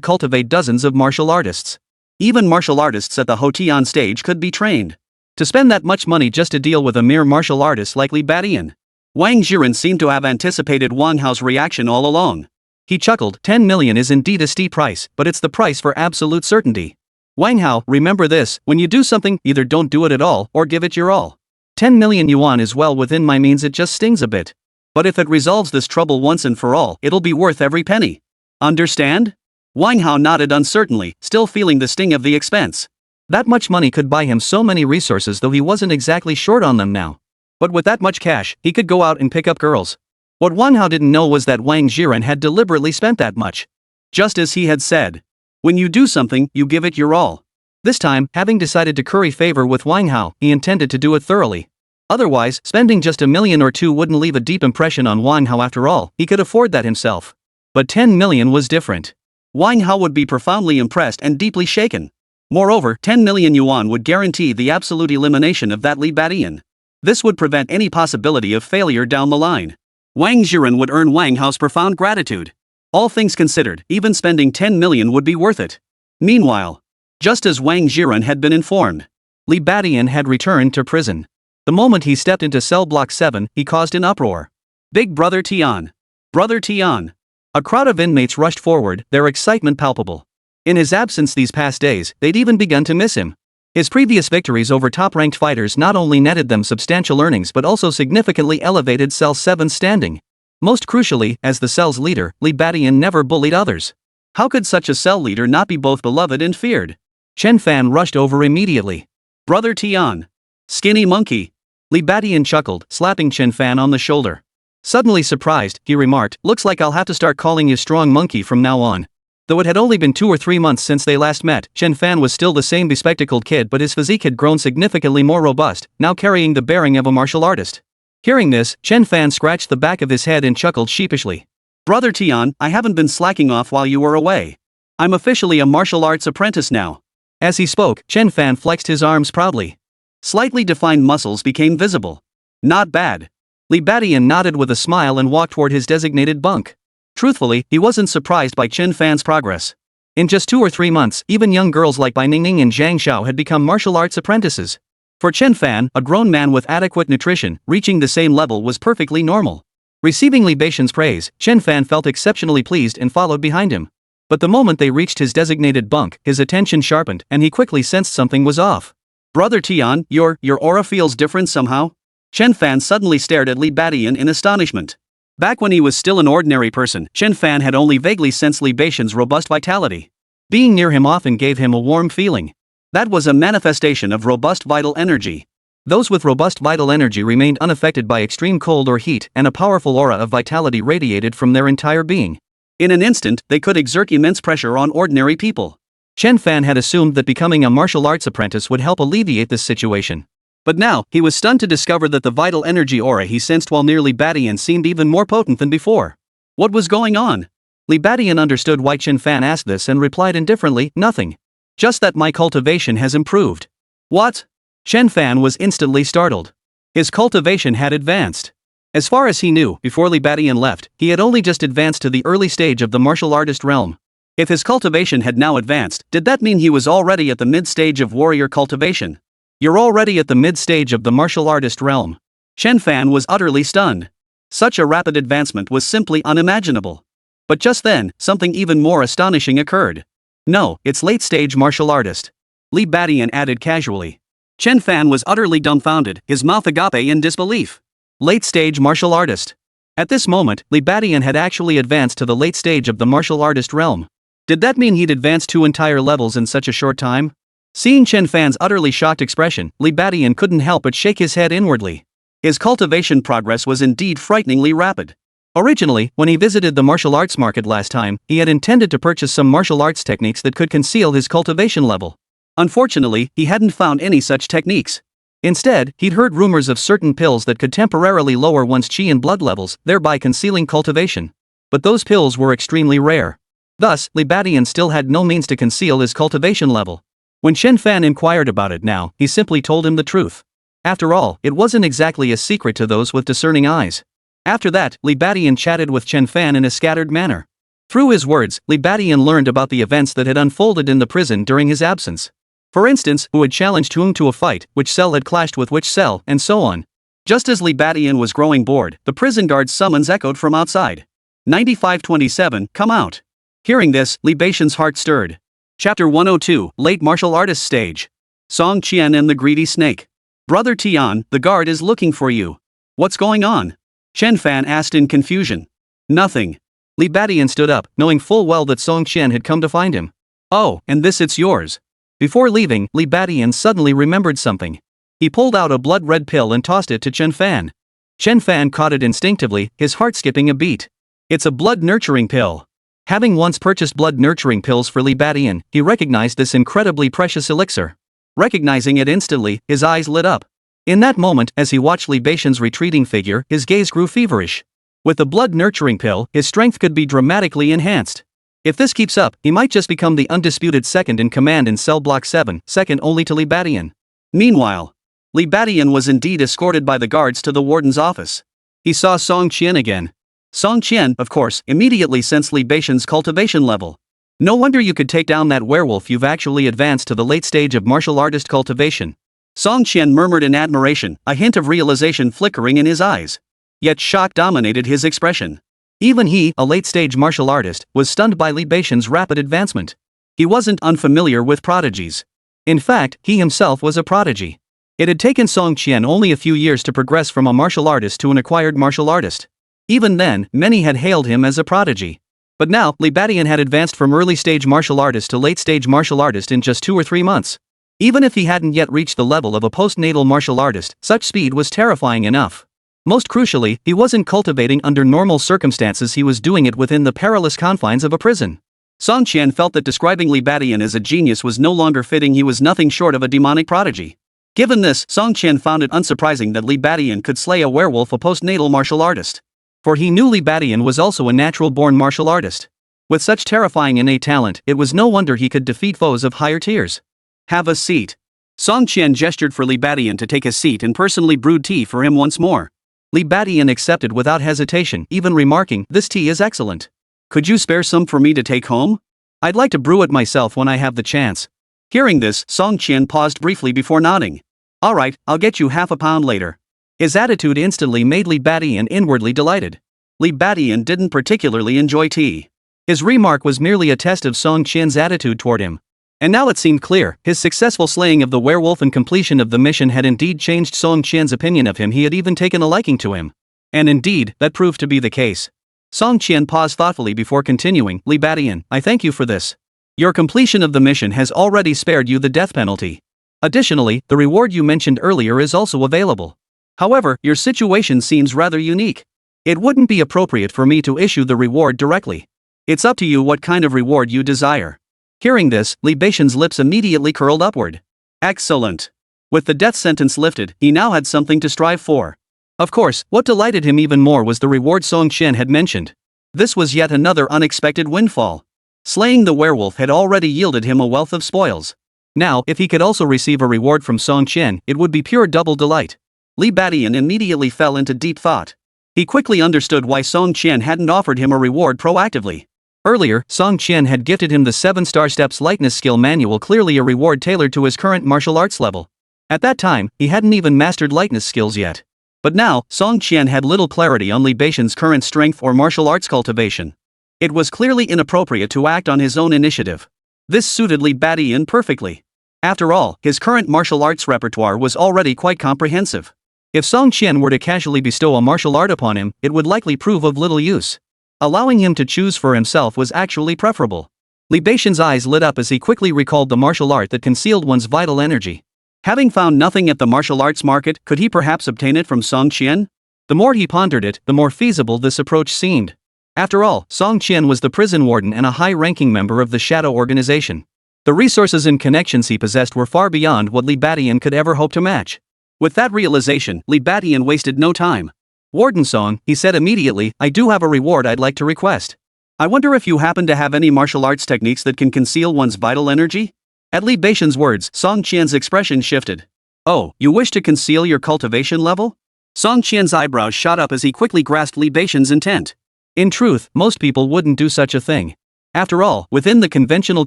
cultivate dozens of martial artists. Even martial artists at the Hotian stage could be trained. To spend that much money just to deal with a mere martial artist like Li Badian. Wang Jiren seemed to have anticipated Wang Hao's reaction all along. He chuckled, 10 million is indeed a steep price, but it's the price for absolute certainty. Wang Hao, remember this, when you do something, either don't do it at all, or give it your all. 10 million yuan is well within my means, it just stings a bit. But if it resolves this trouble once and for all, it'll be worth every penny. Understand? Wang Hao nodded uncertainly, still feeling the sting of the expense. That much money could buy him so many resources, though he wasn't exactly short on them now. But with that much cash, he could go out and pick up girls. What Wang Hao didn't know was that Wang Jiren had deliberately spent that much. Just as he had said. When you do something, you give it your all. This time, having decided to curry favor with Wang Hao, he intended to do it thoroughly. Otherwise, spending just $1 million or $2 wouldn't leave a deep impression on Wang Hao after all, he could afford that himself. But 10 million was different. Wang Hao would be profoundly impressed and deeply shaken. Moreover, 10 million yuan would guarantee the absolute elimination of that Li Badian. This would prevent any possibility of failure down the line. Wang Jiren would earn Wang Hao's profound gratitude. All things considered, even spending 10 million would be worth it. Meanwhile, just as Wang Jiren had been informed, Li Badian had returned to prison. The moment he stepped into cell block 7, he caused an uproar. Big Brother Tian! Brother Tian! A crowd of inmates rushed forward, their excitement palpable. In his absence these past days, they'd even begun to miss him. His previous victories over top-ranked fighters not only netted them substantial earnings but also significantly elevated Cell 7's standing. Most crucially, as the cell's leader, Li Badian never bullied others. How could such a cell leader not be both beloved and feared? Chen Fan rushed over immediately. Brother Tian! Skinny monkey! Li Badian chuckled, slapping Chen Fan on the shoulder. Suddenly surprised, he remarked, looks like I'll have to start calling you Strong Monkey from now on. Though it had only been 2 or 3 months since they last met, Chen Fan was still the same bespectacled kid, but his physique had grown significantly more robust, now carrying the bearing of a martial artist. Hearing this, Chen Fan scratched the back of his head and chuckled sheepishly. Brother Tian, I haven't been slacking off while you were away. I'm officially a martial arts apprentice now. As he spoke, Chen Fan flexed his arms proudly. Slightly defined muscles became visible. Not bad. Li Badian nodded with a smile and walked toward his designated bunk. Truthfully, he wasn't surprised by Chen Fan's progress. In just 2 or 3 months, even young girls like Bai Ningning and Zhang Xiao had become martial arts apprentices. For Chen Fan, a grown man with adequate nutrition, reaching the same level was perfectly normal. Receiving Li Badian's praise, Chen Fan felt exceptionally pleased and followed behind him. But the moment they reached his designated bunk, his attention sharpened and he quickly sensed something was off. Brother Tian, your aura feels different somehow? Chen Fan suddenly stared at Li Badian in astonishment. Back when he was still an ordinary person, Chen Fan had only vaguely sensed Li Badian's robust vitality. Being near him often gave him a warm feeling. That was a manifestation of robust vital energy. Those with robust vital energy remained unaffected by extreme cold or heat, and a powerful aura of vitality radiated from their entire being. In an instant, they could exert immense pressure on ordinary people. Chen Fan had assumed that becoming a martial arts apprentice would help alleviate this situation. But now, he was stunned to discover that the vital energy aura he sensed while near Li Badian seemed even more potent than before. What was going on? Li Badian understood why Chen Fan asked this and replied indifferently, "Nothing. Just that my cultivation has improved." What? Chen Fan was instantly startled. His cultivation had advanced. As far as he knew, before Li Badian left, he had only just advanced to the early stage of the martial artist realm. If his cultivation had now advanced, did that mean he was already at the mid-stage of warrior cultivation? You're already at the mid-stage of the martial artist realm. Chen Fan was utterly stunned. Such a rapid advancement was simply unimaginable. But just then, something even more astonishing occurred. No, it's late-stage martial artist. Li Badian added casually. Chen Fan was utterly dumbfounded, his mouth agape in disbelief. Late-stage martial artist. At this moment, Li Badian had actually advanced to the late stage of the martial artist realm. Did that mean he'd advanced 2 entire levels in such a short time? Seeing Chen Fan's utterly shocked expression, Li Badian couldn't help but shake his head inwardly. His cultivation progress was indeed frighteningly rapid. Originally, when he visited the martial arts market last time, he had intended to purchase some martial arts techniques that could conceal his cultivation level. Unfortunately, he hadn't found any such techniques. Instead, he'd heard rumors of certain pills that could temporarily lower one's chi and blood levels, thereby concealing cultivation. But those pills were extremely rare. Thus, Li Badian still had no means to conceal his cultivation level. When Chen Fan inquired about it now, he simply told him the truth. After all, it wasn't exactly a secret to those with discerning eyes. After that, Li Badian chatted with Chen Fan in a scattered manner. Through his words, Li Badian learned about the events that had unfolded in the prison during his absence. For instance, who had challenged whom to a fight, which cell had clashed with which cell, and so on. Just as Li Badian was growing bored, the prison guard's summons echoed from outside. 9527, come out. Hearing this, Li Badian's heart stirred. Chapter 102, Late Martial Artist Stage. Song Qian and the Greedy Snake. Brother Tian, the guard is looking for you. What's going on? Chen Fan asked in confusion. Nothing. Li Badian stood up, knowing full well that Song Qian had come to find him. Oh, and this it's yours. Before leaving, Li Badian suddenly remembered something. He pulled out a blood-red pill and tossed it to Chen Fan. Chen Fan caught it instinctively, his heart skipping a beat. It's a blood-nurturing pill. Having once purchased blood-nurturing pills for Li Badian, he recognized this incredibly precious elixir. Recognizing it instantly, his eyes lit up. In that moment, as he watched Li Badian's retreating figure, his gaze grew feverish. With the blood-nurturing pill, his strength could be dramatically enhanced. If this keeps up, he might just become the undisputed second in command in Cell Block 7, second only to Li Badian. Meanwhile, Li Badian was indeed escorted by the guards to the warden's office. He saw Song Qian again. Song Qian, of course, immediately sensed Li Badian's cultivation level. No wonder you could take down that werewolf, you've actually advanced to the late stage of martial artist cultivation. Song Qian murmured in admiration, a hint of realization flickering in his eyes. Yet shock dominated his expression. Even he, a late-stage martial artist, was stunned by Li Badian's rapid advancement. He wasn't unfamiliar with prodigies. In fact, he himself was a prodigy. It had taken Song Qian only a few years to progress from a martial artist to an acquired martial artist. Even then, many had hailed him as a prodigy. But now, Li Badian had advanced from early-stage martial artist to late-stage martial artist in just 2 or 3 months. Even if he hadn't yet reached the level of a postnatal martial artist, such speed was terrifying enough. Most crucially, he wasn't cultivating under normal circumstances, he was doing it within the perilous confines of a prison. Song Qian felt that describing Li Badian as a genius was no longer fitting, he was nothing short of a demonic prodigy. Given this, Song Qian found it unsurprising that Li Badian could slay a werewolf, a postnatal martial artist. For he knew Li Badian was also a natural-born martial artist. With such terrifying innate talent, it was no wonder he could defeat foes of higher tiers. Have a seat. Song Qian gestured for Li Badian to take a seat and personally brewed tea for him once more. Li Badian accepted without hesitation, even remarking, "This tea is excellent. Could you spare some for me to take home? I'd like to brew it myself when I have the chance." Hearing this, Song Qian paused briefly before nodding. "Alright, I'll get you half a pound later." His attitude instantly made Li Badian inwardly delighted. Li Badian didn't particularly enjoy tea. His remark was merely a test of Song Qian's attitude toward him. And now it seemed clear, his successful slaying of the werewolf and completion of the mission had indeed changed Song Qian's opinion of him. He had even taken a liking to him. And indeed, that proved to be the case. Song Qian paused thoughtfully before continuing, "Li Badian, I thank you for this. Your completion of the mission has already spared you the death penalty. Additionally, the reward you mentioned earlier is also available. However, your situation seems rather unique. It wouldn't be appropriate for me to issue the reward directly. It's up to you what kind of reward you desire. Hearing this, Li Beixian's lips immediately curled upward. Excellent. With the death sentence lifted, he now had something to strive for. Of course, what delighted him even more was the reward Song Qian had mentioned. This was yet another unexpected windfall. Slaying the werewolf had already yielded him a wealth of spoils. Now, if he could also receive a reward from Song Qian, it would be pure double delight. Li Beixian immediately fell into deep thought. He quickly understood why Song Qian hadn't offered him a reward proactively. Earlier, Song Qian had gifted him the 7-star steps lightness skill manual, clearly a reward tailored to his current martial arts level. At that time, he hadn't even mastered lightness skills yet. But now, Song Qian had little clarity on Li Beixian's current strength or martial arts cultivation. It was clearly inappropriate to act on his own initiative. This suited Li Beixian perfectly. After all, his current martial arts repertoire was already quite comprehensive. If Song Qian were to casually bestow a martial art upon him, it would likely prove of little use. Allowing him to choose for himself was actually preferable. Li Beixian's eyes lit up as he quickly recalled the martial art that concealed one's vital energy. Having found nothing at the martial arts market, could he perhaps obtain it from Song Qian? The more he pondered it, the more feasible this approach seemed. After all, Song Qian was the prison warden and a high-ranking member of the Shadow Organization. The resources and connections he possessed were far beyond what Li Beixian could ever hope to match. With that realization, Li Beixian wasted no time. Warden Song, he said immediately, I do have a reward I'd like to request. I wonder if you happen to have any martial arts techniques that can conceal one's vital energy? At Li Beixian's words, Song Qian's expression shifted. Oh, you wish to conceal your cultivation level? Song Qian's eyebrows shot up as he quickly grasped Li Beixian's intent. In truth, most people wouldn't do such a thing. After all, within the conventional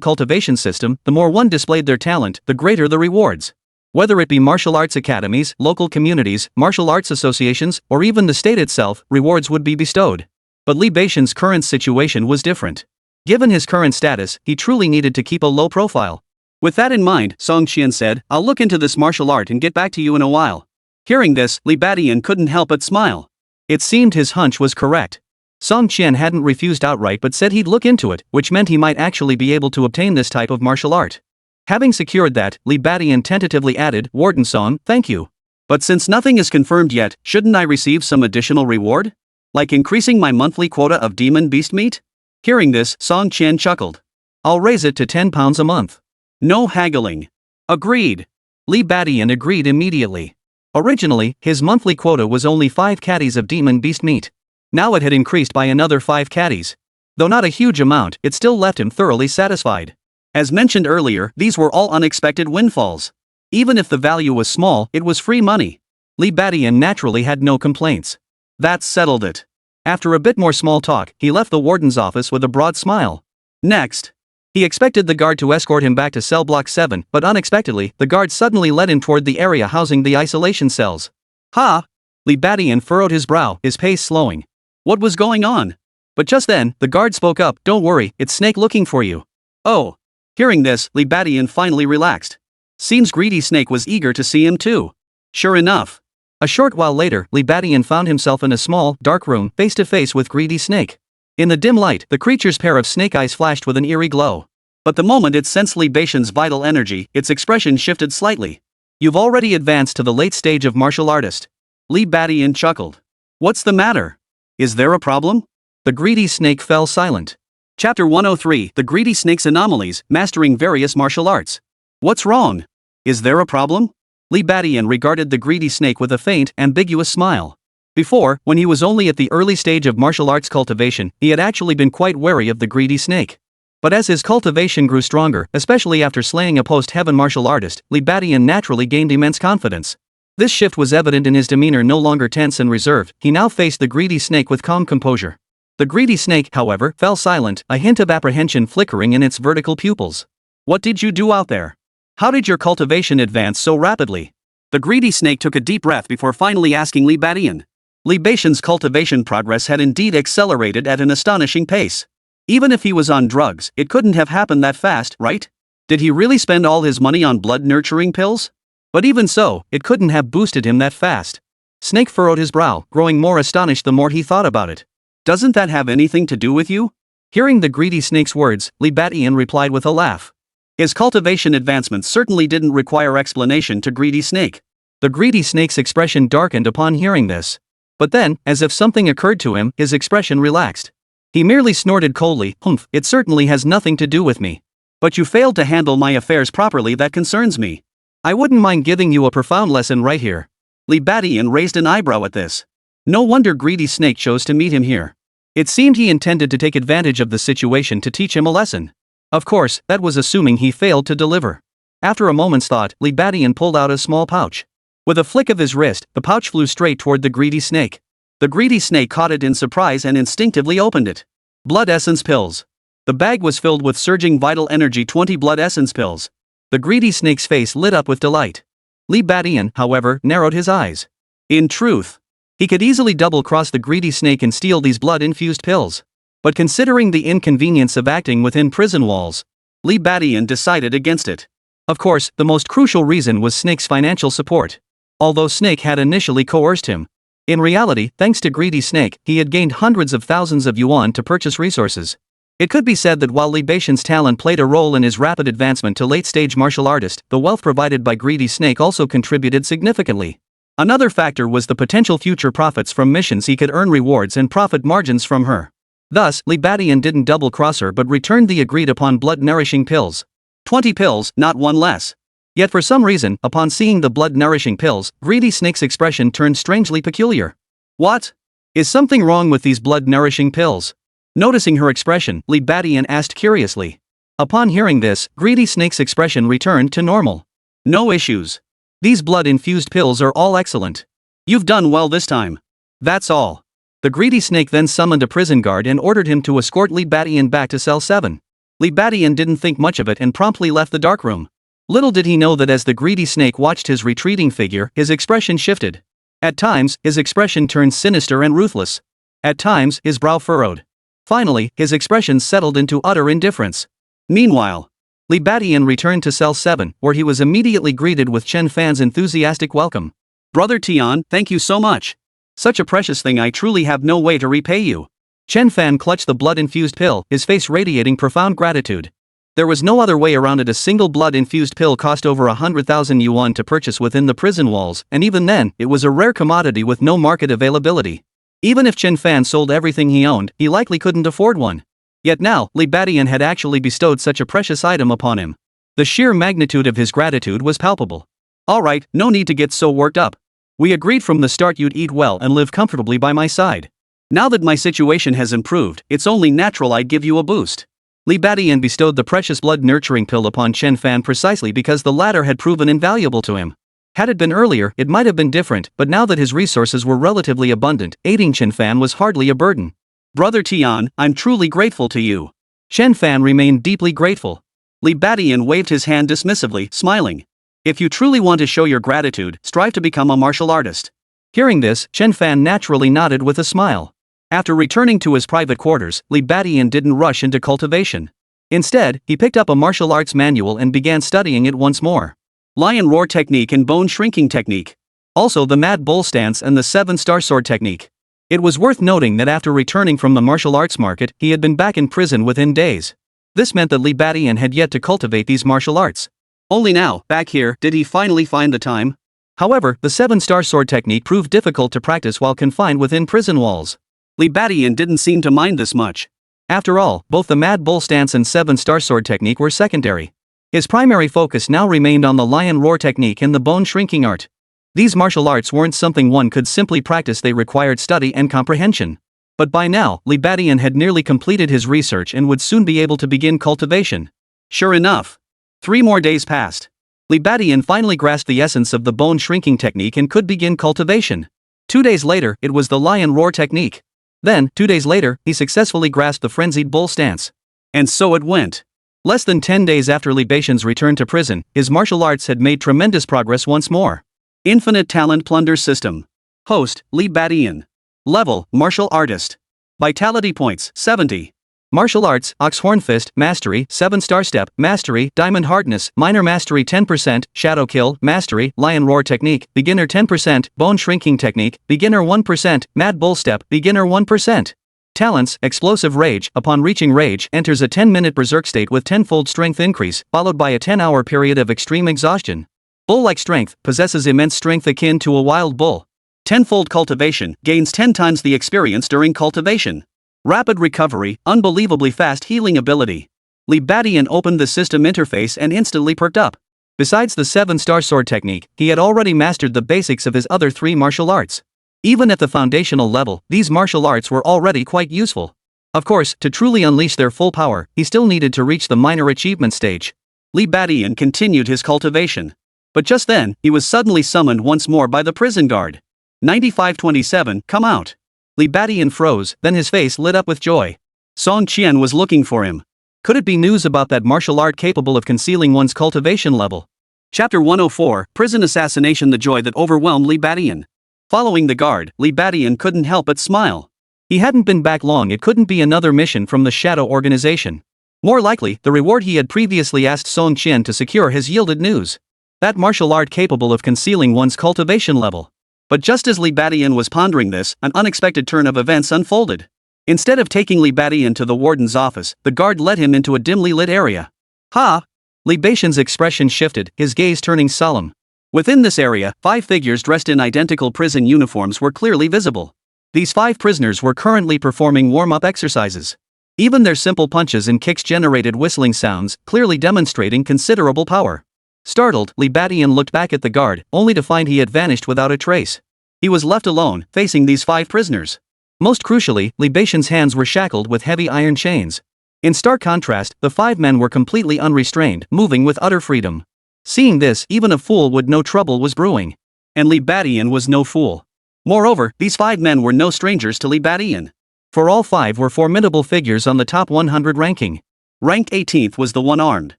cultivation system, the more one displayed their talent, the greater the rewards. Whether it be martial arts academies, local communities, martial arts associations, or even the state itself, rewards would be bestowed. But Li Beixian's current situation was different. Given his current status, he truly needed to keep a low profile. With that in mind, Song Qian said, I'll look into this martial art and get back to you in a while. Hearing this, Li Beixian couldn't help but smile. It seemed his hunch was correct. Song Qian hadn't refused outright but said he'd look into it, which meant he might actually be able to obtain this type of martial art. Having secured that, Li Beixian tentatively added, Warden Song, thank you. But since nothing is confirmed yet, shouldn't I receive some additional reward? Like increasing my monthly quota of demon beast meat? Hearing this, Song Qian chuckled. I'll raise it to £10 a month. No haggling. Agreed. Li Beixian agreed immediately. Originally, his monthly quota was only 5 caddies of demon beast meat. Now it had increased by another 5 caddies. Though not a huge amount, it still left him thoroughly satisfied. As mentioned earlier, these were all unexpected windfalls. Even if the value was small, it was free money. Li Beixian naturally had no complaints. That settled it. After a bit more small talk, he left the warden's office with a broad smile. Next, he expected the guard to escort him back to cell block 7, but unexpectedly, the guard suddenly led him toward the area housing the isolation cells. Ha! Li Beixian furrowed his brow, his pace slowing. What was going on? But just then, the guard spoke up, don't worry, it's Snake looking for you. Oh. Hearing this, Li Beixian finally relaxed. Seems Greedy Snake was eager to see him too. Sure enough. A short while later, Li Beixian found himself in a small, dark room, face to face with Greedy Snake. In the dim light, the creature's pair of snake eyes flashed with an eerie glow. But the moment it sensed Li Beixian's vital energy, its expression shifted slightly. You've already advanced to the late stage of martial artist. Li Beixian chuckled. What's the matter? Is there a problem? The Greedy Snake fell silent. Chapter 103, The Greedy Snake's Anomalies, Mastering Various Martial Arts. What's wrong? Is there a problem? Li Beixian regarded the Greedy Snake with a faint, ambiguous smile. Before, when he was only at the early stage of martial arts cultivation, he had actually been quite wary of the Greedy Snake. But as his cultivation grew stronger, especially after slaying a post-heaven martial artist, Li Beixian naturally gained immense confidence. This shift was evident in his demeanor, no longer tense and reserved. He now faced the Greedy Snake with calm composure. The Greedy Snake, however, fell silent, a hint of apprehension flickering in its vertical pupils. What did you do out there? How did your cultivation advance so rapidly? The Greedy Snake took a deep breath before finally asking Li Beixian. Li Beixian's cultivation progress had indeed accelerated at an astonishing pace. Even if he was on drugs, it couldn't have happened that fast, right? Did he really spend all his money on blood-nurturing pills? But even so, it couldn't have boosted him that fast. Snake furrowed his brow, growing more astonished the more he thought about it. Doesn't that have anything to do with you? Hearing the Greedy Snake's words, Li Beixian replied with a laugh. His cultivation advancements certainly didn't require explanation to Greedy Snake. The greedy snake's expression darkened upon hearing this. But then, as if something occurred to him, his expression relaxed. He merely snorted coldly, "Humph, it certainly has nothing to do with me. But you failed to handle my affairs properly. That concerns me." I wouldn't mind giving you a profound lesson right here. Li Badian raised an eyebrow at this. No wonder Greedy Snake chose to meet him here. It seemed he intended to take advantage of the situation to teach him a lesson. Of course, that was assuming he failed to deliver. After a moment's thought, Li Badian pulled out a small pouch. With a flick of his wrist, the pouch flew straight toward the Greedy Snake. The Greedy Snake caught it in surprise and instinctively opened it. Blood essence pills. The bag was filled with surging vital energy, 20 blood essence pills. The Greedy Snake's face lit up with delight. Li Badian, however, narrowed his eyes. In truth, he could easily double-cross the Greedy Snake and steal these blood-infused pills. But considering the inconvenience of acting within prison walls, Li Badian decided against it. Of course, the most crucial reason was Snake's financial support. Although Snake had initially coerced him, in reality, thanks to Greedy Snake, he had gained hundreds of thousands of yuan to purchase resources. It could be said that while Li Badian's talent played a role in his rapid advancement to late-stage martial artist, the wealth provided by Greedy Snake also contributed significantly. Another factor was the potential future profits from missions. He could earn rewards and profit margins from her. Thus, Li Badian didn't double-cross her but returned the agreed-upon blood-nourishing pills. 20 pills, not one less. Yet for some reason, upon seeing the blood-nourishing pills, Greedy Snake's expression turned strangely peculiar. What? Is something wrong with these blood-nourishing pills? Noticing her expression, Li Badian asked curiously. Upon hearing this, Greedy Snake's expression returned to normal. No issues. These blood-infused pills are all excellent. You've done well this time. That's all. The Greedy Snake then summoned a prison guard and ordered him to escort Li Badian back to cell 7. Li Badian didn't think much of it and promptly left the dark room. Little did he know that as the Greedy Snake watched his retreating figure, his expression shifted. At times, his expression turned sinister and ruthless. At times, his brow furrowed. Finally, his expression settled into utter indifference. Meanwhile, Li Badian returned to cell 7, where he was immediately greeted with Chen Fan's enthusiastic welcome. Brother Tian, thank you so much. Such a precious thing, I truly have no way to repay you. Chen Fan clutched the blood-infused pill, his face radiating profound gratitude. There was no other way around it. A single blood-infused pill cost over 100,000 yuan to purchase within the prison walls, and even then, it was a rare commodity with no market availability. Even if Chen Fan sold everything he owned, he likely couldn't afford one. Yet now, Li Badian had actually bestowed such a precious item upon him. The sheer magnitude of his gratitude was palpable. Alright, no need to get so worked up. We agreed from the start you'd eat well and live comfortably by my side. Now that my situation has improved, it's only natural I'd give you a boost. Li Badian bestowed the precious blood-nurturing pill upon Chen Fan precisely because the latter had proven invaluable to him. Had it been earlier, it might have been different, but now that his resources were relatively abundant, aiding Chen Fan was hardly a burden. Brother Tian, I'm truly grateful to you. Chen Fan remained deeply grateful. Li Badian waved his hand dismissively, smiling. If you truly want to show your gratitude, strive to become a martial artist. Hearing this, Chen Fan naturally nodded with a smile. After returning to his private quarters, Li Badian didn't rush into cultivation. Instead, he picked up a martial arts manual and began studying it once more. Lion Roar Technique and Bone Shrinking Technique. Also the Mad Bull Stance and the 7-Star Sword Technique. It was worth noting that after returning from the martial arts market, he had been back in prison within days. This meant that Li Badian had yet to cultivate these martial arts. Only now, back here, did he finally find the time. However, the 7-Star Sword Technique proved difficult to practice while confined within prison walls. Li Badian didn't seem to mind this much. After all, both the Mad Bull Stance and 7-Star Sword Technique were secondary. His primary focus now remained on the Lion Roar Technique and the Bone Shrinking Art. These martial arts weren't something one could simply practice, they required study and comprehension. But by now, Li Badian had nearly completed his research and would soon be able to begin cultivation. Sure enough. 3 more days passed. Li Badian finally grasped the essence of the Bone Shrinking Technique and could begin cultivation. 2 days later, it was the Lion Roar Technique. Then, 2 days later, he successfully grasped the Frenzied Bull Stance. And so it went. Less than 10 days after Li Badian's return to prison, his martial arts had made tremendous progress once more. Infinite Plunder System. Host, Li Badian. Level, Martial Artist. Vitality Points, 70. Martial Arts, Oxhorn Fist, Mastery, 7-Star Step, Mastery, Diamond Hardness, Minor Mastery 10%, Shadow Kill, Mastery, Lion Roar Technique, Beginner 10%, Bone Shrinking Technique, Beginner 1%, Mad Bull Step, Beginner 1%. Talents, Explosive Rage. Upon reaching Rage, enters a 10-minute berserk state with tenfold strength increase, followed by a 10-hour period of extreme exhaustion. Bull-like Strength, possesses immense strength akin to a wild bull. Tenfold Cultivation, gains 10 times the experience during cultivation. Rapid Recovery, unbelievably fast healing ability. Libadian opened the system interface and instantly perked up. Besides the 7-star sword technique, he had already mastered the basics of his other 3 martial arts. Even at the foundational level, these martial arts were already quite useful. Of course, to truly unleash their full power, he still needed to reach the minor achievement stage. Libadian continued his cultivation. But just then, he was suddenly summoned once more by the prison guard. 9527, come out. Libadian froze, then his face lit up with joy. Song Qian was looking for him. Could it be news about that martial art capable of concealing one's cultivation level? Chapter 104, Prison Assassination. The joy that overwhelmed Libadian. Following the guard, Libadian couldn't help but smile. He hadn't been back long. It couldn't be another mission from the Shadow Organization. More likely, the reward he had previously asked Song Qian to secure has yielded news. That martial art capable of concealing one's cultivation level. But just as Libadian was pondering this, an unexpected turn of events unfolded. Instead of taking Libadian to the warden's office, the guard led him into a dimly lit area. Ha! Libatian's expression shifted, his gaze turning solemn. Within this area, 5 figures dressed in identical prison uniforms were clearly visible. These 5 prisoners were currently performing warm-up exercises. Even their simple punches and kicks generated whistling sounds, clearly demonstrating considerable power. Startled, Libadian looked back at the guard, only to find he had vanished without a trace. He was left alone, facing these 5 prisoners. Most crucially, Libatian's hands were shackled with heavy iron chains. In stark contrast, the 5 men were completely unrestrained, moving with utter freedom. Seeing this, even a fool would know trouble was brewing. And Libadian was no fool. Moreover, these 5 men were no strangers to Libadian. For all 5 were formidable figures on the top 100 ranking. Ranked 18th was the one-armed.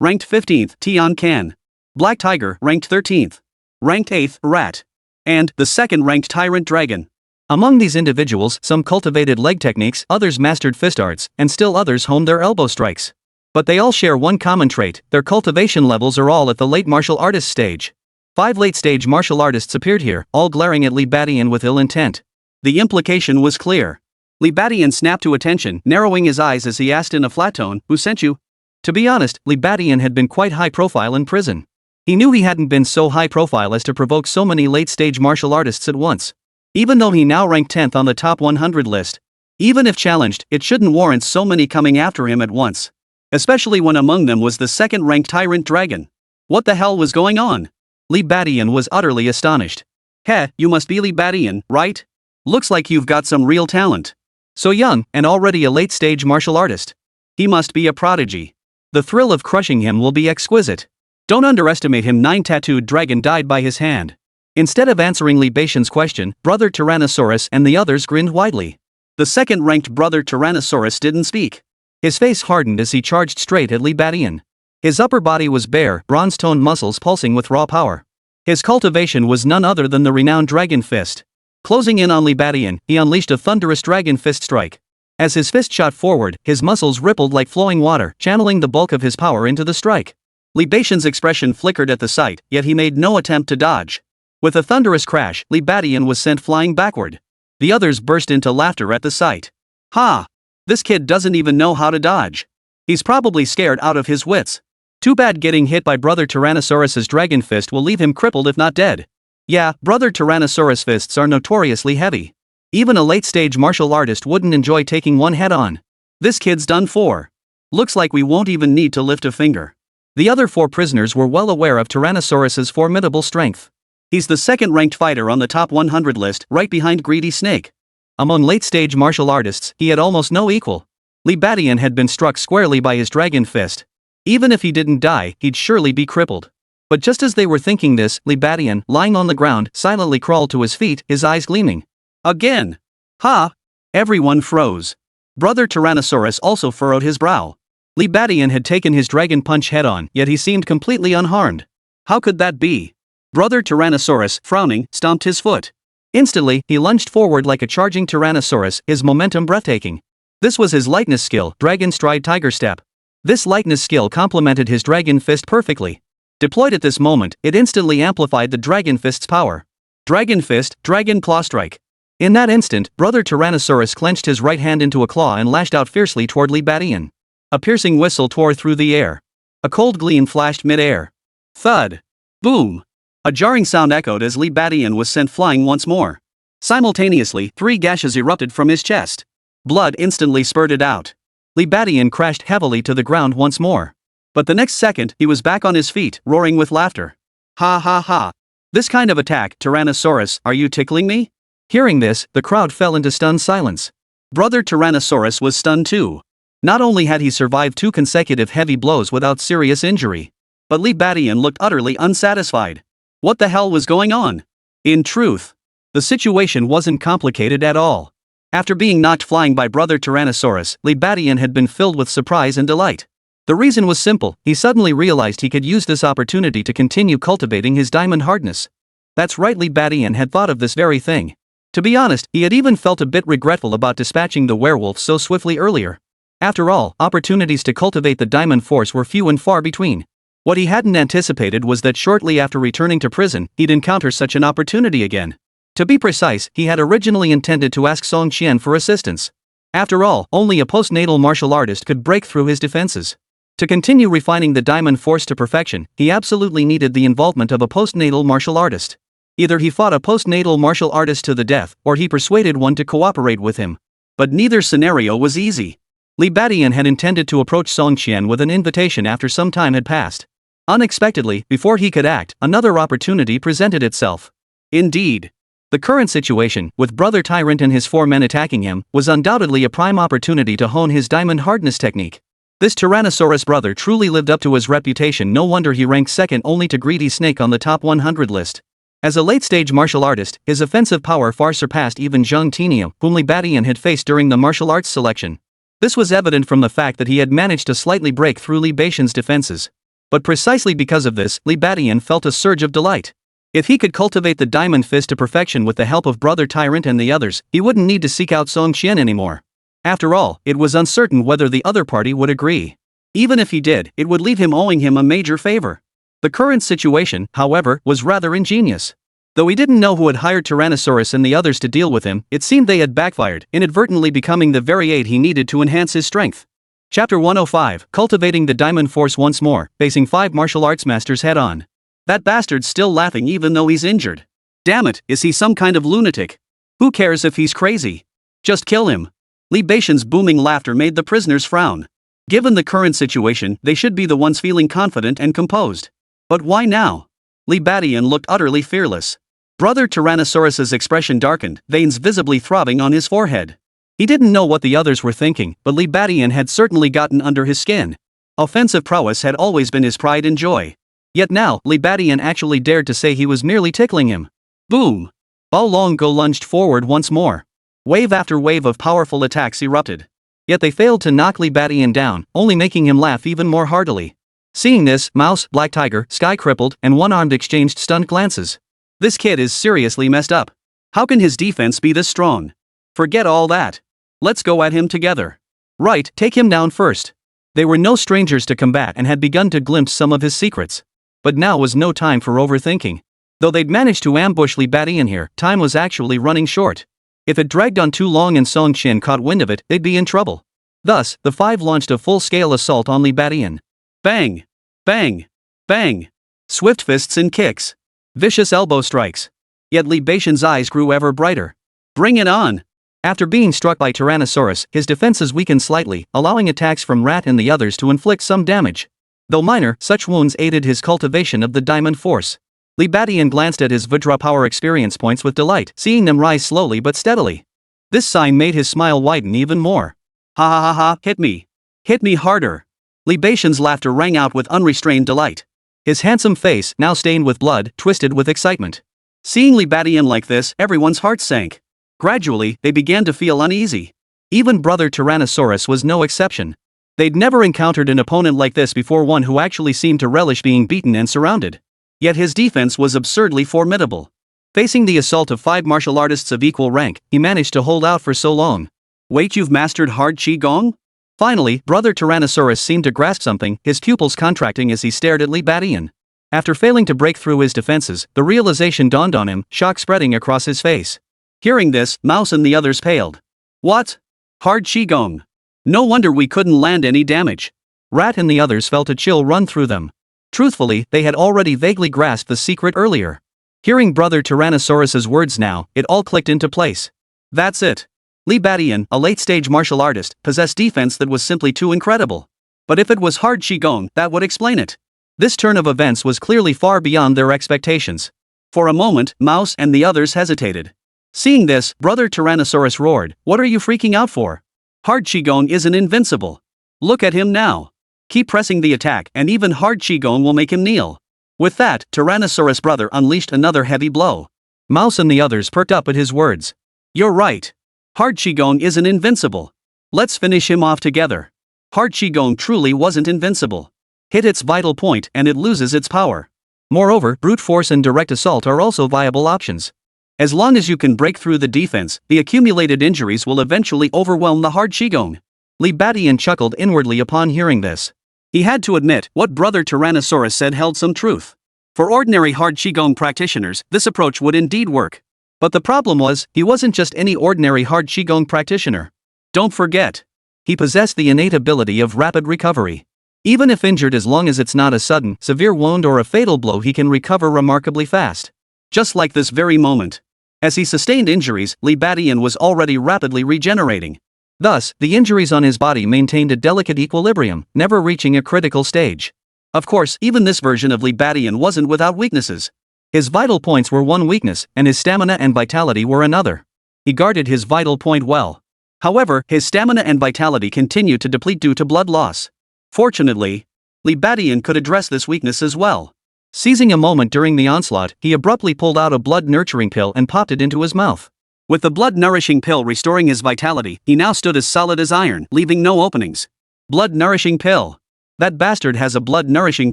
Ranked 15th, Tian Kan. Black Tiger, ranked 13th. Ranked 8th, Rat. And, the second-ranked Tyrant Dragon. Among these individuals, some cultivated leg techniques, others mastered fist arts, and still others honed their elbow strikes. But they all share one common trait: their cultivation levels are all at the late martial artist stage. 5 late-stage martial artists appeared here, all glaring at Libadian with ill intent. The implication was clear. Libadian snapped to attention, narrowing his eyes as he asked in a flat tone, "Who sent you?" To be honest, Libadian had been quite high-profile in prison. He knew he hadn't been so high-profile as to provoke so many late-stage martial artists at once. Even though he now ranked 10th on the top 100 list. Even if challenged, it shouldn't warrant so many coming after him at once. Especially when among them was the second-ranked Tyrant Dragon. What the hell was going on? Libadian was utterly astonished. "Heh, you must be Libadian, right? Looks like you've got some real talent. So young, and already a late-stage martial artist. He must be a prodigy. The thrill of crushing him will be exquisite. Don't underestimate him." 9-tattooed dragon died by his hand. Instead of answering Libatian's question, Brother Tyrannosaurus and the others grinned widely. The second-ranked Brother Tyrannosaurus didn't speak. His face hardened as he charged straight at Libadian. His upper body was bare, bronze-toned muscles pulsing with raw power. His cultivation was none other than the renowned Dragon Fist. Closing in on Libadian, he unleashed a thunderous Dragon Fist strike. As his fist shot forward, his muscles rippled like flowing water, channeling the bulk of his power into the strike. Libatian's expression flickered at the sight, yet he made no attempt to dodge. With a thunderous crash, Libadian was sent flying backward. The others burst into laughter at the sight. "Ha! This kid doesn't even know how to dodge. He's probably scared out of his wits. Too bad getting hit by Brother Tyrannosaurus's Dragon Fist will leave him crippled if not dead." Yeah, Brother Tyrannosaurus fists are notoriously heavy. Even a late-stage martial artist wouldn't enjoy taking one head-on. This kid's done for. Looks like we won't even need to lift a finger. The other 4 prisoners were well aware of Tyrannosaurus's formidable strength. He's the second-ranked fighter on the top 100 list, right behind Greedy Snake. Among late-stage martial artists, he had almost no equal. Libadian had been struck squarely by his Dragon Fist. Even if he didn't die, he'd surely be crippled. But just as they were thinking this, Libadian, lying on the ground, silently crawled to his feet, his eyes gleaming. "Again! Ha!" Everyone froze. Brother Tyrannosaurus also furrowed his brow. Libadian had taken his dragon punch head-on, yet he seemed completely unharmed. How could that be? Brother Tyrannosaurus, frowning, stomped his foot. Instantly, he lunged forward like a charging Tyrannosaurus, his momentum breathtaking. This was his lightness skill, Dragon Stride Tiger Step. This lightness skill complemented his Dragon Fist perfectly. Deployed at this moment, it instantly amplified the Dragon Fist's power. Dragon Fist, Dragon Claw Strike. In that instant, Brother Tyrannosaurus clenched his right hand into a claw and lashed out fiercely toward Li Badian. A piercing whistle tore through the air. A cold gleam flashed mid-air. Thud. Boom. A jarring sound echoed as Li Badian was sent flying once more. Simultaneously, 3 gashes erupted from his chest. Blood instantly spurted out. Li Badian crashed heavily to the ground once more. But the next second, he was back on his feet, roaring with laughter. Ha ha ha. This kind of attack, Tyrannosaurus, are you tickling me? Hearing this, the crowd fell into stunned silence. Brother Tyrannosaurus was stunned too. Not only had he survived 2 consecutive heavy blows without serious injury, but Li Badian looked utterly unsatisfied. What the hell was going on? In truth, the situation wasn't complicated at all. After being knocked flying by Brother Tyrannosaurus, Li Badian had been filled with surprise and delight. The reason was simple: he suddenly realized he could use this opportunity to continue cultivating his diamond hardness. That's right, Li Badian had thought of this very thing. To be honest, he had even felt a bit regretful about dispatching the werewolf so swiftly earlier. After all, opportunities to cultivate the diamond force were few and far between. What he hadn't anticipated was that shortly after returning to prison, he'd encounter such an opportunity again. To be precise, he had originally intended to ask Song Qian for assistance. After all, only a postnatal martial artist could break through his defenses. To continue refining the diamond force to perfection, he absolutely needed the involvement of a postnatal martial artist. Either he fought a postnatal martial artist to the death, or he persuaded one to cooperate with him. But neither scenario was easy. Li Badian had intended to approach Song Qian with an invitation after some time had passed. Unexpectedly, before he could act, another opportunity presented itself. Indeed. The current situation, with Brother Tyrant and his 4 men attacking him, was undoubtedly a prime opportunity to hone his diamond hardness technique. This Tyrannosaurus brother truly lived up to his reputation. No wonder he ranked second only to Greedy Snake on the top 100 list. As a late-stage martial artist, his offensive power far surpassed even Zhang Tinio, whom Li Badian had faced during the martial arts selection. This was evident from the fact that he had managed to slightly break through Li Badian's defenses. But precisely because of this, Li Badian felt a surge of delight. If he could cultivate the diamond fist to perfection with the help of Brother Tyrant and the others, he wouldn't need to seek out Song Qian anymore. After all, it was uncertain whether the other party would agree. Even if he did, it would leave him owing him a major favor. The current situation, however, was rather ingenious. Though he didn't know who had hired Tyrannosaurus and the others to deal with him, it seemed they had backfired, inadvertently becoming the very aid he needed to enhance his strength. Chapter 105, Cultivating the Diamond Force once more, facing 5 martial arts masters head-on. That bastard's still laughing even though he's injured. Damn it, is he some kind of lunatic? Who cares if he's crazy? Just kill him. Li Badian's booming laughter made the prisoners frown. Given the current situation, they should be the ones feeling confident and composed. But why now? Li Badian looked utterly fearless. Brother Tyrannosaurus's expression darkened, veins visibly throbbing on his forehead. He didn't know what the others were thinking, but Li Badian had certainly gotten under his skin. Offensive prowess had always been his pride and joy. Yet now, Li Badian actually dared to say he was merely tickling him. Boom! Bao Long-go lunged forward once more. Wave after wave of powerful attacks erupted. Yet they failed to knock Li Badian down, only making him laugh even more heartily. Seeing this, Mouse, Black Tiger, Sky Crippled, and One-Armed exchanged stunned glances. This kid is seriously messed up. How can his defense be this strong? Forget all that. Let's go at him together. Right, take him down first. They were no strangers to combat and had begun to glimpse some of his secrets. But now was no time for overthinking. Though they'd managed to ambush Li Badian here, time was actually running short. If it dragged on too long and Song Qian caught wind of it, they'd be in trouble. Thus, the 5 launched a full-scale assault on Li Badian. Bang! Bang! Bang! Swift fists and kicks. Vicious elbow strikes. Yet Li Badian's eyes grew ever brighter. Bring it on! After being struck by Tyrannosaurus, his defenses weakened slightly, allowing attacks from Rat and the others to inflict some damage. Though minor, such wounds aided his cultivation of the diamond force. Li Badian glanced at his Vajra power experience points with delight, seeing them rise slowly but steadily. This sign made his smile widen even more. Ha ha ha ha, hit me. Hit me harder. Li Badian's laughter rang out with unrestrained delight. His handsome face, now stained with blood, twisted with excitement. Seeing Li Badian like this, everyone's heart sank. Gradually, they began to feel uneasy. Even Brother Tyrannosaurus was no exception. They'd never encountered an opponent like this before, one who actually seemed to relish being beaten and surrounded. Yet his defense was absurdly formidable. Facing the assault of 5 martial artists of equal rank, he managed to hold out for so long. Wait, you've mastered hard Qigong? Finally, Brother Tyrannosaurus seemed to grasp something, his pupils contracting as he stared at Li Badian. After failing to break through his defenses, the realization dawned on him, shock spreading across his face. Hearing this, Mouse and the others paled. What? Hard Qigong. No wonder we couldn't land any damage. Rat and the others felt a chill run through them. Truthfully, they had already vaguely grasped the secret earlier. Hearing Brother Tyrannosaurus's words now, it all clicked into place. That's it. Li Badian, a late-stage martial artist, possessed defense that was simply too incredible. But if it was hard Qigong, that would explain it. This turn of events was clearly far beyond their expectations. For a moment, Mouse and the others hesitated. Seeing this, Brother Tyrannosaurus roared, "What are you freaking out for? Hard Qigong isn't invincible. Look at him now. Keep pressing the attack and even hard Qigong will make him kneel." With that, Tyrannosaurus Brother unleashed another heavy blow. Mouse and the others perked up at his words. You're right. Hard Qigong isn't invincible. Let's finish him off together. Hard Qigong truly wasn't invincible. Hit its vital point and it loses its power. Moreover, brute force and direct assault are also viable options. As long as you can break through the defense, the accumulated injuries will eventually overwhelm the hard Qigong. Li Badian chuckled inwardly upon hearing this. He had to admit, what Brother Tyrannosaurus said held some truth. For ordinary hard Qigong practitioners, this approach would indeed work. But the problem was, he wasn't just any ordinary hard Qigong practitioner. Don't forget. He possessed the innate ability of rapid recovery. Even if injured, as long as it's not a sudden, severe wound or a fatal blow, he can recover remarkably fast. Just like this very moment. As he sustained injuries, Li Badian was already rapidly regenerating. Thus, the injuries on his body maintained a delicate equilibrium, never reaching a critical stage. Of course, even this version of Li Badian wasn't without weaknesses. His vital points were one weakness, and his stamina and vitality were another. He guarded his vital point well. However, his stamina and vitality continued to deplete due to blood loss. Fortunately, Li Badian could address this weakness as well. Seizing a moment during the onslaught, he abruptly pulled out a blood-nurturing pill and popped it into his mouth. With the blood-nourishing pill restoring his vitality, he now stood as solid as iron, leaving no openings. Blood-nourishing pill. That bastard has a blood-nourishing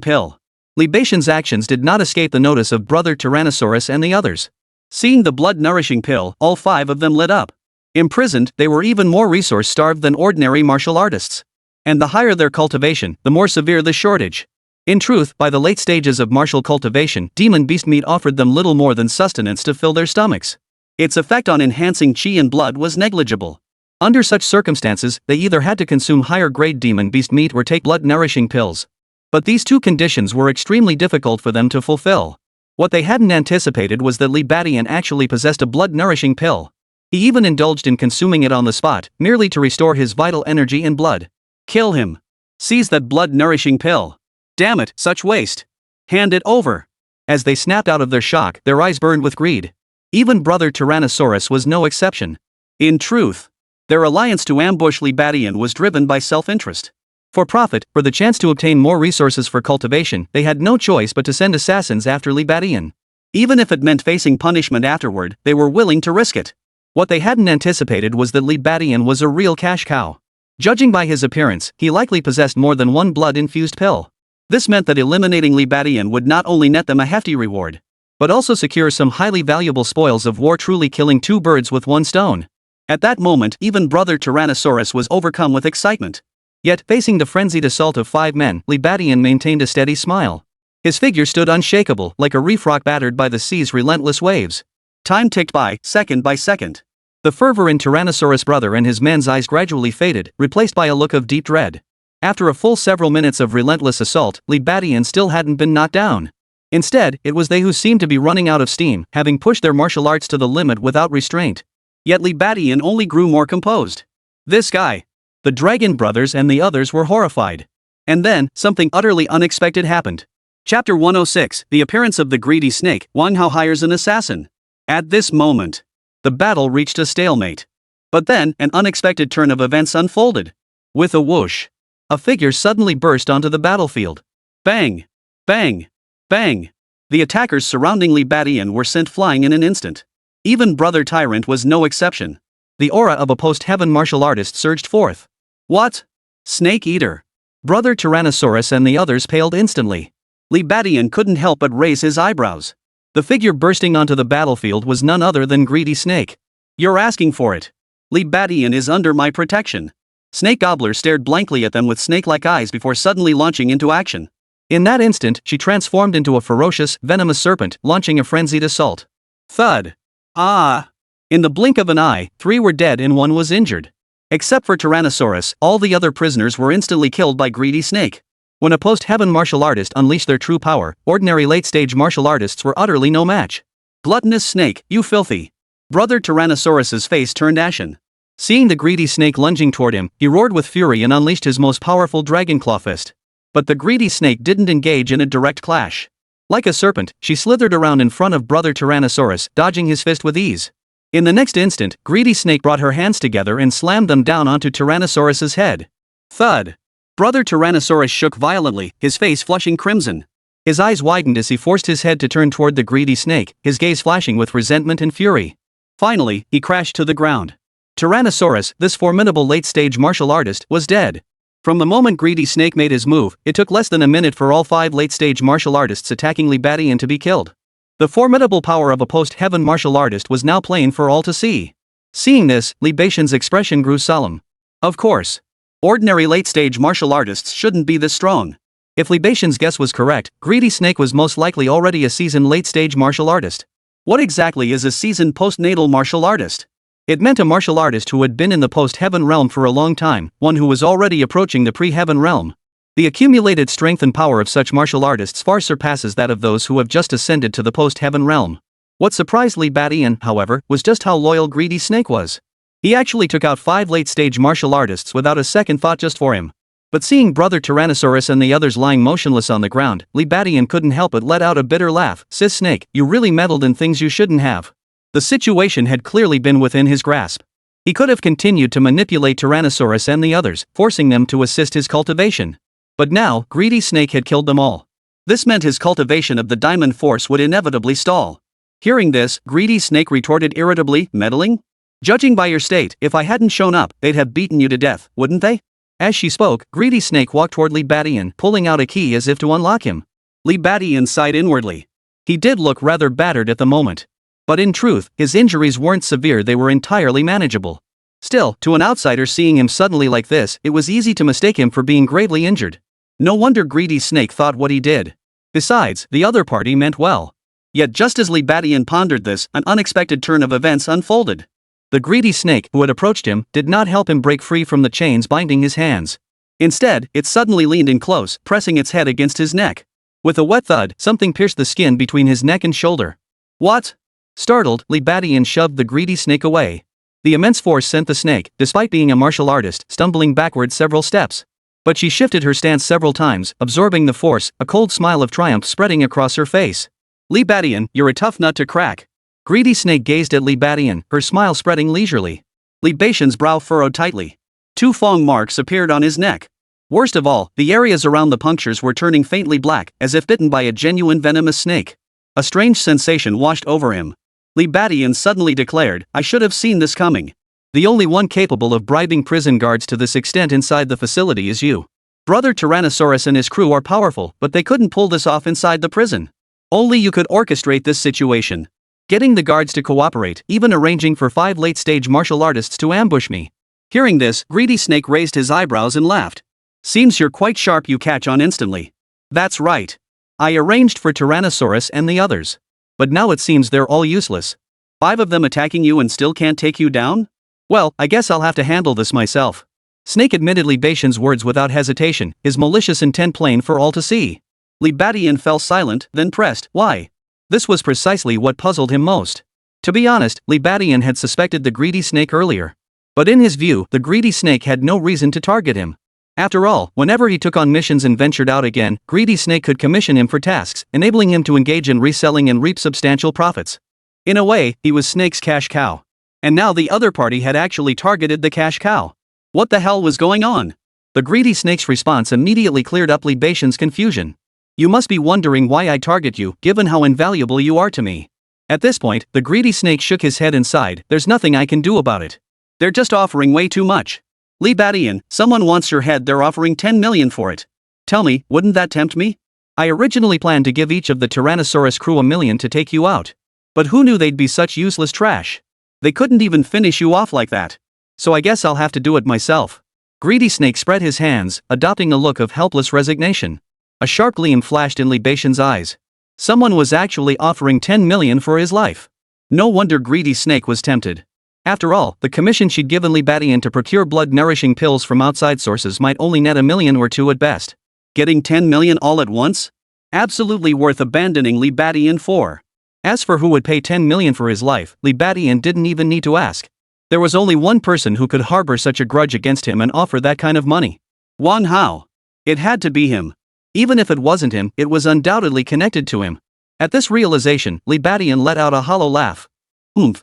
pill. Li Badian's actions did not escape the notice of Brother Tyrannosaurus and the others. Seeing the blood-nourishing pill, all 5 of them lit up. Imprisoned, they were even more resource-starved than ordinary martial artists. And the higher their cultivation, the more severe the shortage. In truth, by the late stages of martial cultivation, demon beast meat offered them little more than sustenance to fill their stomachs. Its effect on enhancing chi and blood was negligible. Under such circumstances, they either had to consume higher-grade demon beast meat or take blood-nourishing pills. But these two conditions were extremely difficult for them to fulfill. What they hadn't anticipated was that Li Badian actually possessed a blood-nourishing pill. He even indulged in consuming it on the spot, merely to restore his vital energy and blood. Kill him. Seize that blood-nourishing pill. Damn it, such waste. Hand it over. As they snapped out of their shock, their eyes burned with greed. Even Brother Tyrannosaurus was no exception. In truth, their alliance to ambush Li Badian was driven by self-interest. For profit, for the chance to obtain more resources for cultivation, they had no choice but to send assassins after Li Badian. Even if it meant facing punishment afterward, they were willing to risk it. What they hadn't anticipated was that Li Badian was a real cash cow. Judging by his appearance, he likely possessed more than one blood-infused pill. This meant that eliminating Li Badian would not only net them a hefty reward, but also secure some highly valuable spoils of war, truly killing 2 birds with 1 stone. At that moment, even Brother Tyrannosaurus was overcome with excitement. Yet, facing the frenzied assault of 5 men, Li Badian maintained a steady smile. His figure stood unshakable, like a reef rock battered by the sea's relentless waves. Time ticked by, second by second. The fervor in Tyrannosaurus Brother and his men's eyes gradually faded, replaced by a look of deep dread. After a full several minutes of relentless assault, Li Badian still hadn't been knocked down. Instead, it was they who seemed to be running out of steam, having pushed their martial arts to the limit without restraint. Yet Li Badian only grew more composed. This guy. The Dragon Brothers and the others were horrified. And then, something utterly unexpected happened. Chapter 106, The Appearance of the Greedy Snake, Wang Hao hires an assassin. At this moment, the battle reached a stalemate. But then, an unexpected turn of events unfolded. With a whoosh, a figure suddenly burst onto the battlefield. Bang! Bang! Bang! The attackers surrounding Li Badian were sent flying in an instant. Even Brother Tyrant was no exception. The aura of a post-heaven martial artist surged forth. What? Snake Eater. Brother Tyrannosaurus and the others paled instantly. Li Badian couldn't help but raise his eyebrows. The figure bursting onto the battlefield was none other than Greedy Snake. You're asking for it. Li Badian is under my protection. Snake Gobbler stared blankly at them with snake-like eyes before suddenly launching into action. In that instant, she transformed into a ferocious, venomous serpent, launching a frenzied assault. Thud. Ah! In the blink of an eye, 3 were dead and 1 was injured. Except for Tyrannosaurus, all the other prisoners were instantly killed by Greedy Snake. When a post-heaven martial artist unleashed their true power, ordinary late-stage martial artists were utterly no match. Gluttonous snake, you filthy! Brother Tyrannosaurus's face turned ashen. Seeing the greedy snake lunging toward him, he roared with fury and unleashed his most powerful dragon claw fist. But the greedy snake didn't engage in a direct clash. Like a serpent, she slithered around in front of Brother Tyrannosaurus, dodging his fist with ease. In the next instant, Greedy Snake brought her hands together and slammed them down onto Tyrannosaurus's head. Thud! Brother Tyrannosaurus shook violently, his face flushing crimson. His eyes widened as he forced his head to turn toward the greedy snake, his gaze flashing with resentment and fury. Finally, he crashed to the ground. Tyrannosaurus, this formidable late-stage martial artist, was dead. From the moment Greedy Snake made his move, it took less than a minute for all 5 late-stage martial artists attacking Libadian to be killed. The formidable power of a post-heaven martial artist was now plain for all to see. Seeing this, Libatian's expression grew solemn. Of course. Ordinary late-stage martial artists shouldn't be this strong. If Libatian's guess was correct, Greedy Snake was most likely already a seasoned late-stage martial artist. What exactly is a seasoned postnatal martial artist? It meant a martial artist who had been in the post-heaven realm for a long time, one who was already approaching the pre-heaven realm. The accumulated strength and power of such martial artists far surpasses that of those who have just ascended to the post-heaven realm. What surprised Libadian, however, was just how loyal Greedy Snake was. He actually took out 5 late-stage martial artists without a second thought just for him. But seeing Brother Tyrannosaurus and the others lying motionless on the ground, Libadian couldn't help but let out a bitter laugh. Sis Snake, you really meddled in things you shouldn't have. The situation had clearly been within his grasp. He could have continued to manipulate Tyrannosaurus and the others, forcing them to assist his cultivation. But now, Greedy Snake had killed them all. This meant his cultivation of the Diamond Force would inevitably stall. Hearing this, Greedy Snake retorted irritably, meddling? Judging by your state, if I hadn't shown up, they'd have beaten you to death, wouldn't they? As she spoke, Greedy Snake walked toward Libadian, pulling out a key as if to unlock him. Libadian sighed inwardly. He did look rather battered at the moment. But in truth, his injuries weren't severe, they were entirely manageable. Still, to an outsider seeing him suddenly like this, it was easy to mistake him for being gravely injured. No wonder Greedy Snake thought what he did. Besides, the other party meant well. Yet just as Libadian pondered this, an unexpected turn of events unfolded. The Greedy Snake, who had approached him, did not help him break free from the chains binding his hands. Instead, it suddenly leaned in close, pressing its head against his neck. With a wet thud, something pierced the skin between his neck and shoulder. What? Startled, Libadian shoved the Greedy Snake away. The immense force sent the snake, despite being a martial artist, stumbling backward several steps. But she shifted her stance several times, absorbing the force, a cold smile of triumph spreading across her face. Libadian, you're a tough nut to crack. Greedy Snake gazed at Libadian, her smile spreading leisurely. Libatian's brow furrowed tightly. 2 fong marks appeared on his neck. Worst of all, the areas around the punctures were turning faintly black, as if bitten by a genuine venomous snake. A strange sensation washed over him. Libadian suddenly declared, I should have seen this coming. The only one capable of bribing prison guards to this extent inside the facility is you. Brother Tyrannosaurus and his crew are powerful, but they couldn't pull this off inside the prison. Only you could orchestrate this situation. Getting the guards to cooperate, even arranging for 5 late-stage martial artists to ambush me. Hearing this, Greedy Snake raised his eyebrows and laughed. Seems you're quite sharp, you catch on instantly. That's right. I arranged for Tyrannosaurus and the others. But now it seems they're all useless. 5 of them attacking you and still can't take you down? Well, I guess I'll have to handle this myself. Snake admitted Libatian's words without hesitation, his malicious intent plain for all to see. Libadian fell silent, then pressed, why? This was precisely what puzzled him most. To be honest, Libadian had suspected the Greedy Snake earlier. But in his view, the Greedy Snake had no reason to target him. After all, whenever he took on missions and ventured out again, Greedy Snake could commission him for tasks, enabling him to engage in reselling and reap substantial profits. In a way, he was Snake's cash cow. And now the other party had actually targeted the cash cow. What the hell was going on? The Greedy Snake's response immediately cleared up Libatian's confusion. You must be wondering why I target you, given how invaluable you are to me. At this point, the Greedy Snake shook his head and sighed, there's nothing I can do about it. They're just offering way too much. Libadian, someone wants your head, they're offering 10 million for it. Tell me, wouldn't that tempt me? I originally planned to give each of the Tyrannosaurus crew $1 million to take you out. But who knew they'd be such useless trash? They couldn't even finish you off like that. So I guess I'll have to do it myself. Greedy Snake spread his hands, adopting a look of helpless resignation. A sharp gleam flashed in Libatian's eyes. Someone was actually offering 10 million for his life. No wonder greedy Snake was tempted. After all, the commission she'd given Li Badian to procure blood-nourishing pills from outside sources might only net $1 million or $2 million at best. Getting 10 million all at once? Absolutely worth abandoning Li Badian for. As for who would pay 10 million for his life, Li Badian didn't even need to ask. There was only one person who could harbor such a grudge against him and offer that kind of money. Wan Hao. It had to be him. Even if it wasn't him, it was undoubtedly connected to him. At this realization, Li Badian let out a hollow laugh.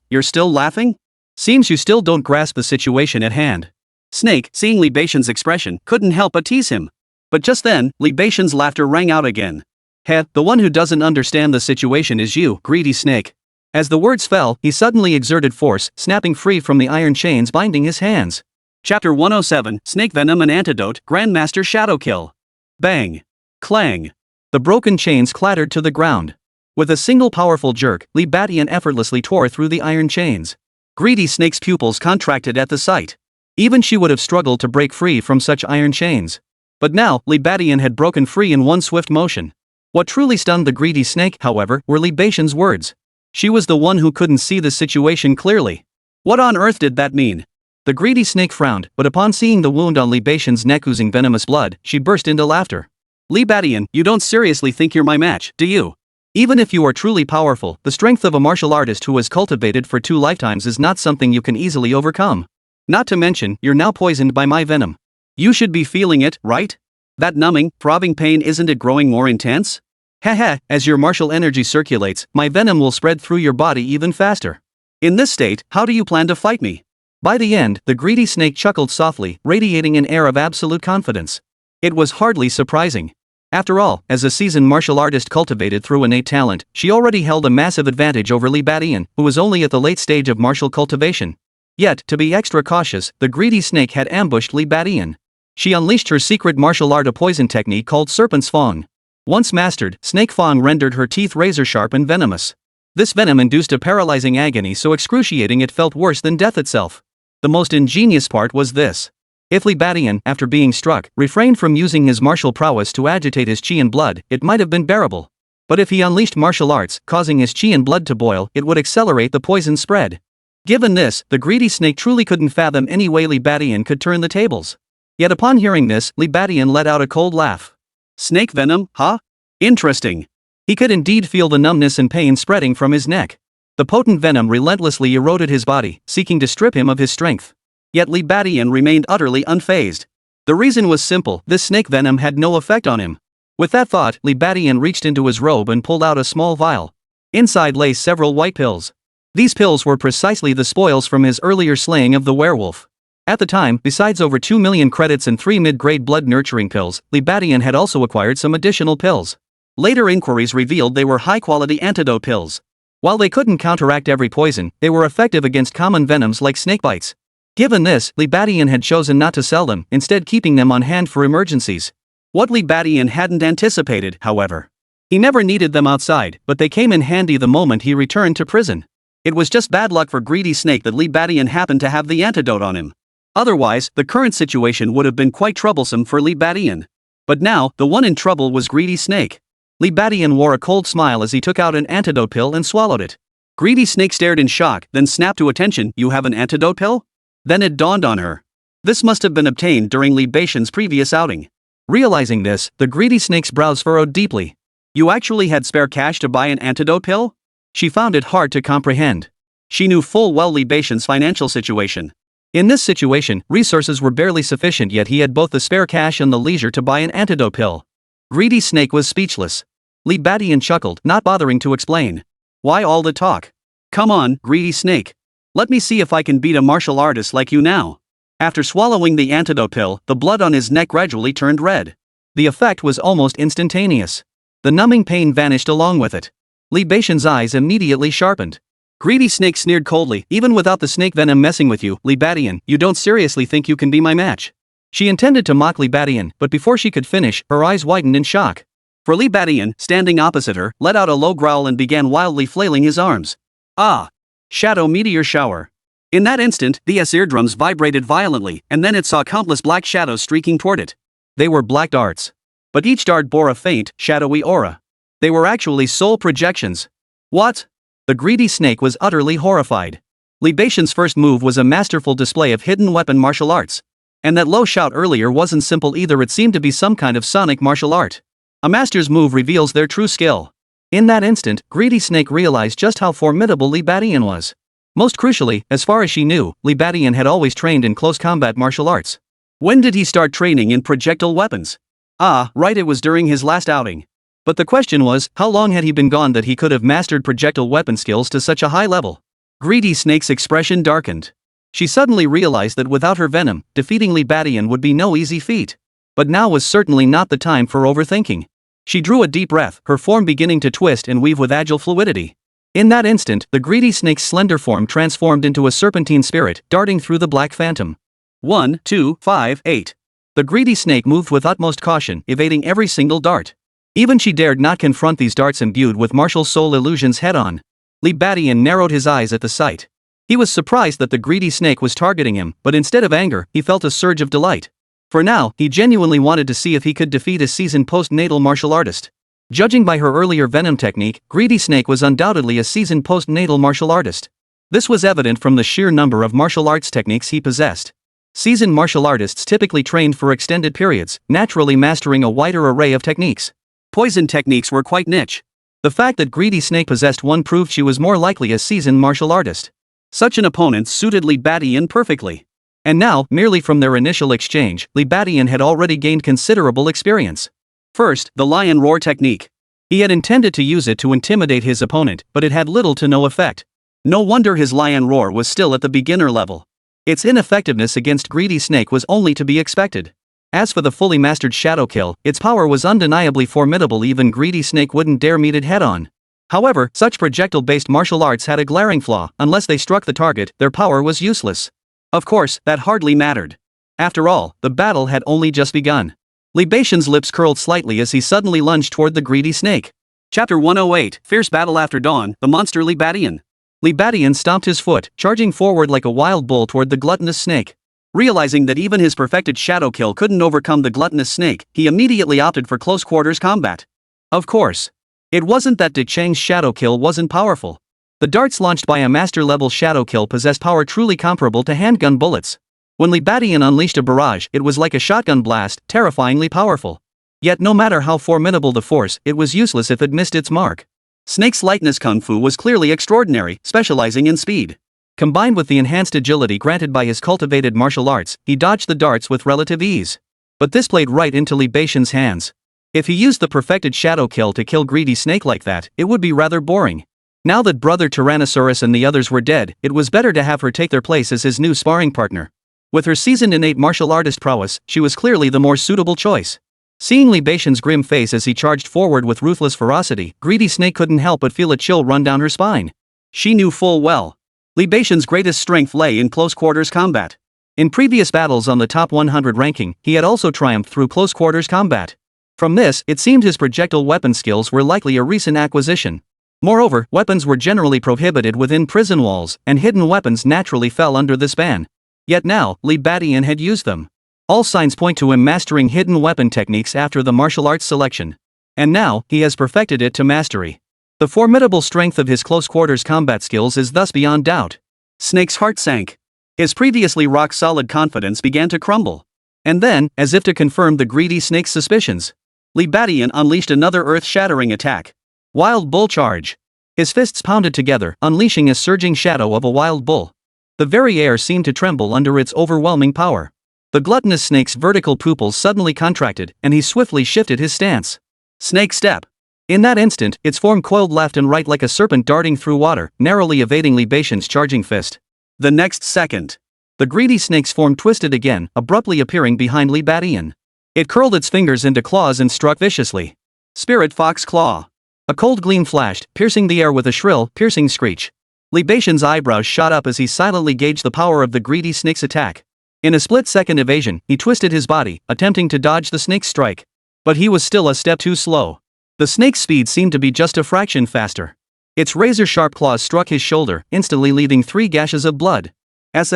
You're still laughing? Seems you still don't grasp the situation at hand. Snake, seeing Li Batian's expression, couldn't help but tease him. But just then, Li Batian's laughter rang out again. The one who doesn't understand the situation is you, greedy Snake. As the words fell, he suddenly exerted force, snapping free from the iron chains binding his hands. Chapter 107, Snake Venom and Antidote, Grandmaster Shadow Kill. Bang. Clang. The broken chains clattered to the ground. With a single powerful jerk, Li Badian effortlessly tore through the iron chains. Greedy Snake's pupils contracted at the sight. Even she would have struggled to break free from such iron chains. But now, Li Badian had broken free in one swift motion. What truly stunned the greedy Snake, however, were Li Batian's words. She was the one who couldn't see the situation clearly. What on earth did that mean? The greedy Snake frowned, but upon seeing the wound on Li Batian's neck oozing venomous blood, she burst into laughter. Li Badian, you don't seriously think you're my match, do you? Even if you are truly powerful, the strength of a martial artist who has cultivated for 2 lifetimes is not something you can easily overcome. Not to mention, you're now poisoned by my venom. You should be feeling it, right? That numbing, throbbing pain, isn't it growing more intense? As your martial energy circulates, my venom will spread through your body even faster. In this state, how do you plan to fight me? By the end, the greedy Snake chuckled softly, radiating an air of absolute confidence. It was hardly surprising. After all, as a seasoned martial artist cultivated through innate talent, she already held a massive advantage over Li Badian, who was only at the late stage of martial cultivation. Yet, to be extra cautious, the greedy Snake had ambushed Li Badian. She unleashed her secret martial art, a poison technique called Serpent's Fang. Once mastered, Snake Fang rendered her teeth razor-sharp and venomous. This venom induced a paralyzing agony so excruciating it felt worse than death itself. The most ingenious part was this. If Li Badian, after being struck, refrained from using his martial prowess to agitate his chi and blood, it might have been bearable. But if he unleashed martial arts, causing his chi and blood to boil, it would accelerate the poison spread. Given this, the greedy Snake truly couldn't fathom any way Li Badian could turn the tables. Yet upon hearing this, Li Badian let out a cold laugh. Snake venom, huh? Interesting. He could indeed feel the numbness and pain spreading from his neck. The potent venom relentlessly eroded his body, seeking to strip him of his strength. Yet Li Badian remained utterly unfazed. The reason was simple, this snake venom had no effect on him. With that thought, Li Badian reached into his robe and pulled out a small vial. Inside lay several white pills. These pills were precisely the spoils from his earlier slaying of the werewolf. At the time, besides over 2 million credits and 3 mid-grade blood-nurturing pills, Li Badian had also acquired some additional pills. Later inquiries revealed they were high-quality antidote pills. While they couldn't counteract every poison, they were effective against common venoms like snakebites. Given this, Li Badian had chosen not to sell them, instead keeping them on hand for emergencies. What Li Badian hadn't anticipated, however. He never needed them outside, but they came in handy the moment he returned to prison. It was just bad luck for greedy Snake that Li Badian happened to have the antidote on him. Otherwise, the current situation would have been quite troublesome for Li Badian. But now, the one in trouble was greedy Snake. Li Badian wore a cold smile as he took out an antidote pill and swallowed it. Greedy Snake stared in shock, then snapped to attention. "You have an antidote pill?" Then it dawned on her. This must have been obtained during Li Batian's previous outing. Realizing this, the greedy Snake's brows furrowed deeply. "You actually had spare cash to buy an antidote pill?" She found it hard to comprehend. She knew full well Li Batian's financial situation. In this situation, resources were barely sufficient, yet he had both the spare cash and the leisure to buy an antidote pill. Greedy Snake was speechless. Li Badian chuckled, not bothering to explain. "Why all the talk? Come on, greedy Snake. Let me see if I can beat a martial artist like you now." After swallowing the antidote pill, the blood on his neck gradually turned red. The effect was almost instantaneous. The numbing pain vanished along with it. Li Batian's eyes immediately sharpened. Greedy Snake sneered coldly, "Even without the snake venom messing with you, Li Badian, you don't seriously think you can be my match?" She intended to mock Li Badian, but before she could finish, her eyes widened in shock. For Li Badian, standing opposite her, let out a low growl and began wildly flailing his arms. "Ah! Shadow meteor shower." In that instant, the eardrums vibrated violently, and then it saw countless black shadows streaking toward it. They were black darts. But each dart bore a faint, shadowy aura. They were actually soul projections. "What? The greedy snake was utterly horrified. Libation's first move was a masterful display of hidden weapon martial arts. And that low shout earlier wasn't simple either, it seemed to be some kind of sonic martial art. A master's move reveals their true skill. In that instant, Greedy Snake realized just how formidable Libation was. Most crucially, as far as she knew, Libation had always trained in close combat martial arts. When did he start training in projectile weapons? Ah, right, it was during his last outing. But the question was, how long had he been gone that he could have mastered projectile weapon skills to such a high level? Greedy Snake's expression darkened. She suddenly realized that without her venom, defeating Libation would be no easy feat. But now was certainly not the time for overthinking. She drew a deep breath, her form beginning to twist and weave with agile fluidity. In that instant, the greedy snake's slender form transformed into a serpentine spirit, darting through the black phantom. 1, 2, 5, 8. The greedy snake moved with utmost caution, evading every single dart. Even she dared not confront these darts imbued with martial soul illusions head-on. Libation narrowed his eyes at the sight. He was surprised that the greedy snake was targeting him, but instead of anger, he felt a surge of delight. For now, he genuinely wanted to see if he could defeat a seasoned postnatal martial artist. Judging by her earlier venom technique, Greedy Snake was undoubtedly a seasoned postnatal martial artist. This was evident from the sheer number of martial arts techniques he possessed. Seasoned martial artists typically trained for extended periods, naturally mastering a wider array of techniques. Poison techniques were quite niche. The fact that Greedy Snake possessed one proved she was more likely a seasoned martial artist. Such an opponent suited Libation perfectly. And now, merely from their initial exchange, Libation had already gained considerable experience. First, the lion roar technique. He had intended to use it to intimidate his opponent, but it had little to no effect. No wonder his lion roar was still at the beginner level. Its ineffectiveness against Greedy Snake was only to be expected. As for the fully mastered Shadow Kill, its power was undeniably formidable, even Greedy Snake wouldn't dare meet it head-on. However, such projectile-based martial arts had a glaring flaw: unless they struck the target, their power was useless. Of course, that hardly mattered. After all, the battle had only just begun. Libation's lips curled slightly as he suddenly lunged toward the greedy snake. Chapter 108, Fierce Battle After Dawn, the monster Libation. Libation stomped his foot, charging forward like a wild bull toward the gluttonous snake. Realizing that even his perfected Shadow Kill couldn't overcome the gluttonous snake, he immediately opted for close quarters combat. Of course. It wasn't that Dick Chang's Shadow Kill wasn't powerful. The darts launched by a master-level Shadow Kill possessed power truly comparable to handgun bullets. When Libation unleashed a barrage, it was like a shotgun blast, terrifyingly powerful. Yet no matter how formidable the force, it was useless if it missed its mark. Snake's lightness kung fu was clearly extraordinary, specializing in speed. Combined with the enhanced agility granted by his cultivated martial arts, he dodged the darts with relative ease. But this played right into Libation's hands. If he used the perfected Shadow Kill to kill Greedy Snake like that, it would be rather boring. Now that Brother Tyrannosaurus and the others were dead, it was better to have her take their place as his new sparring partner. With her seasoned innate martial artist prowess, she was clearly the more suitable choice. Seeing Libation's grim face as he charged forward with ruthless ferocity, Greedy Snake couldn't help but feel a chill run down her spine. She knew full well. Libation's greatest strength lay in close quarters combat. In previous battles on the top 100 ranking, he had also triumphed through close quarters combat. From this, it seemed his projectile weapon skills were likely a recent acquisition. Moreover, weapons were generally prohibited within prison walls, and hidden weapons naturally fell under this ban. Yet now, Libation had used them. All signs point to him mastering hidden weapon techniques after the martial arts selection. And now, he has perfected it to mastery. The formidable strength of his close quarters combat skills is thus beyond doubt. Snake's heart sank. His previously rock-solid confidence began to crumble. And then, as if to confirm the greedy snake's suspicions, Libation unleashed another earth-shattering attack. Wild Bull Charge. His fists pounded together, unleashing a surging shadow of a wild bull. The very air seemed to tremble under its overwhelming power. The gluttonous snake's vertical pupils suddenly contracted, and he swiftly shifted his stance. Snake Step. In that instant, its form coiled left and right like a serpent darting through water, narrowly evading Libation's charging fist. The next second, the greedy snake's form twisted again, abruptly appearing behind Libation. It curled its fingers into claws and struck viciously. Spirit Fox Claw. A cold gleam flashed, piercing the air with a shrill, piercing screech. Libation's eyebrows shot up as he silently gauged the power of the greedy snake's attack. In a split-second evasion, he twisted his body, attempting to dodge the snake's strike. But he was still a step too slow. The snake's speed seemed to be just a fraction faster. Its razor-sharp claws struck his shoulder, instantly leaving 3 gashes of blood. But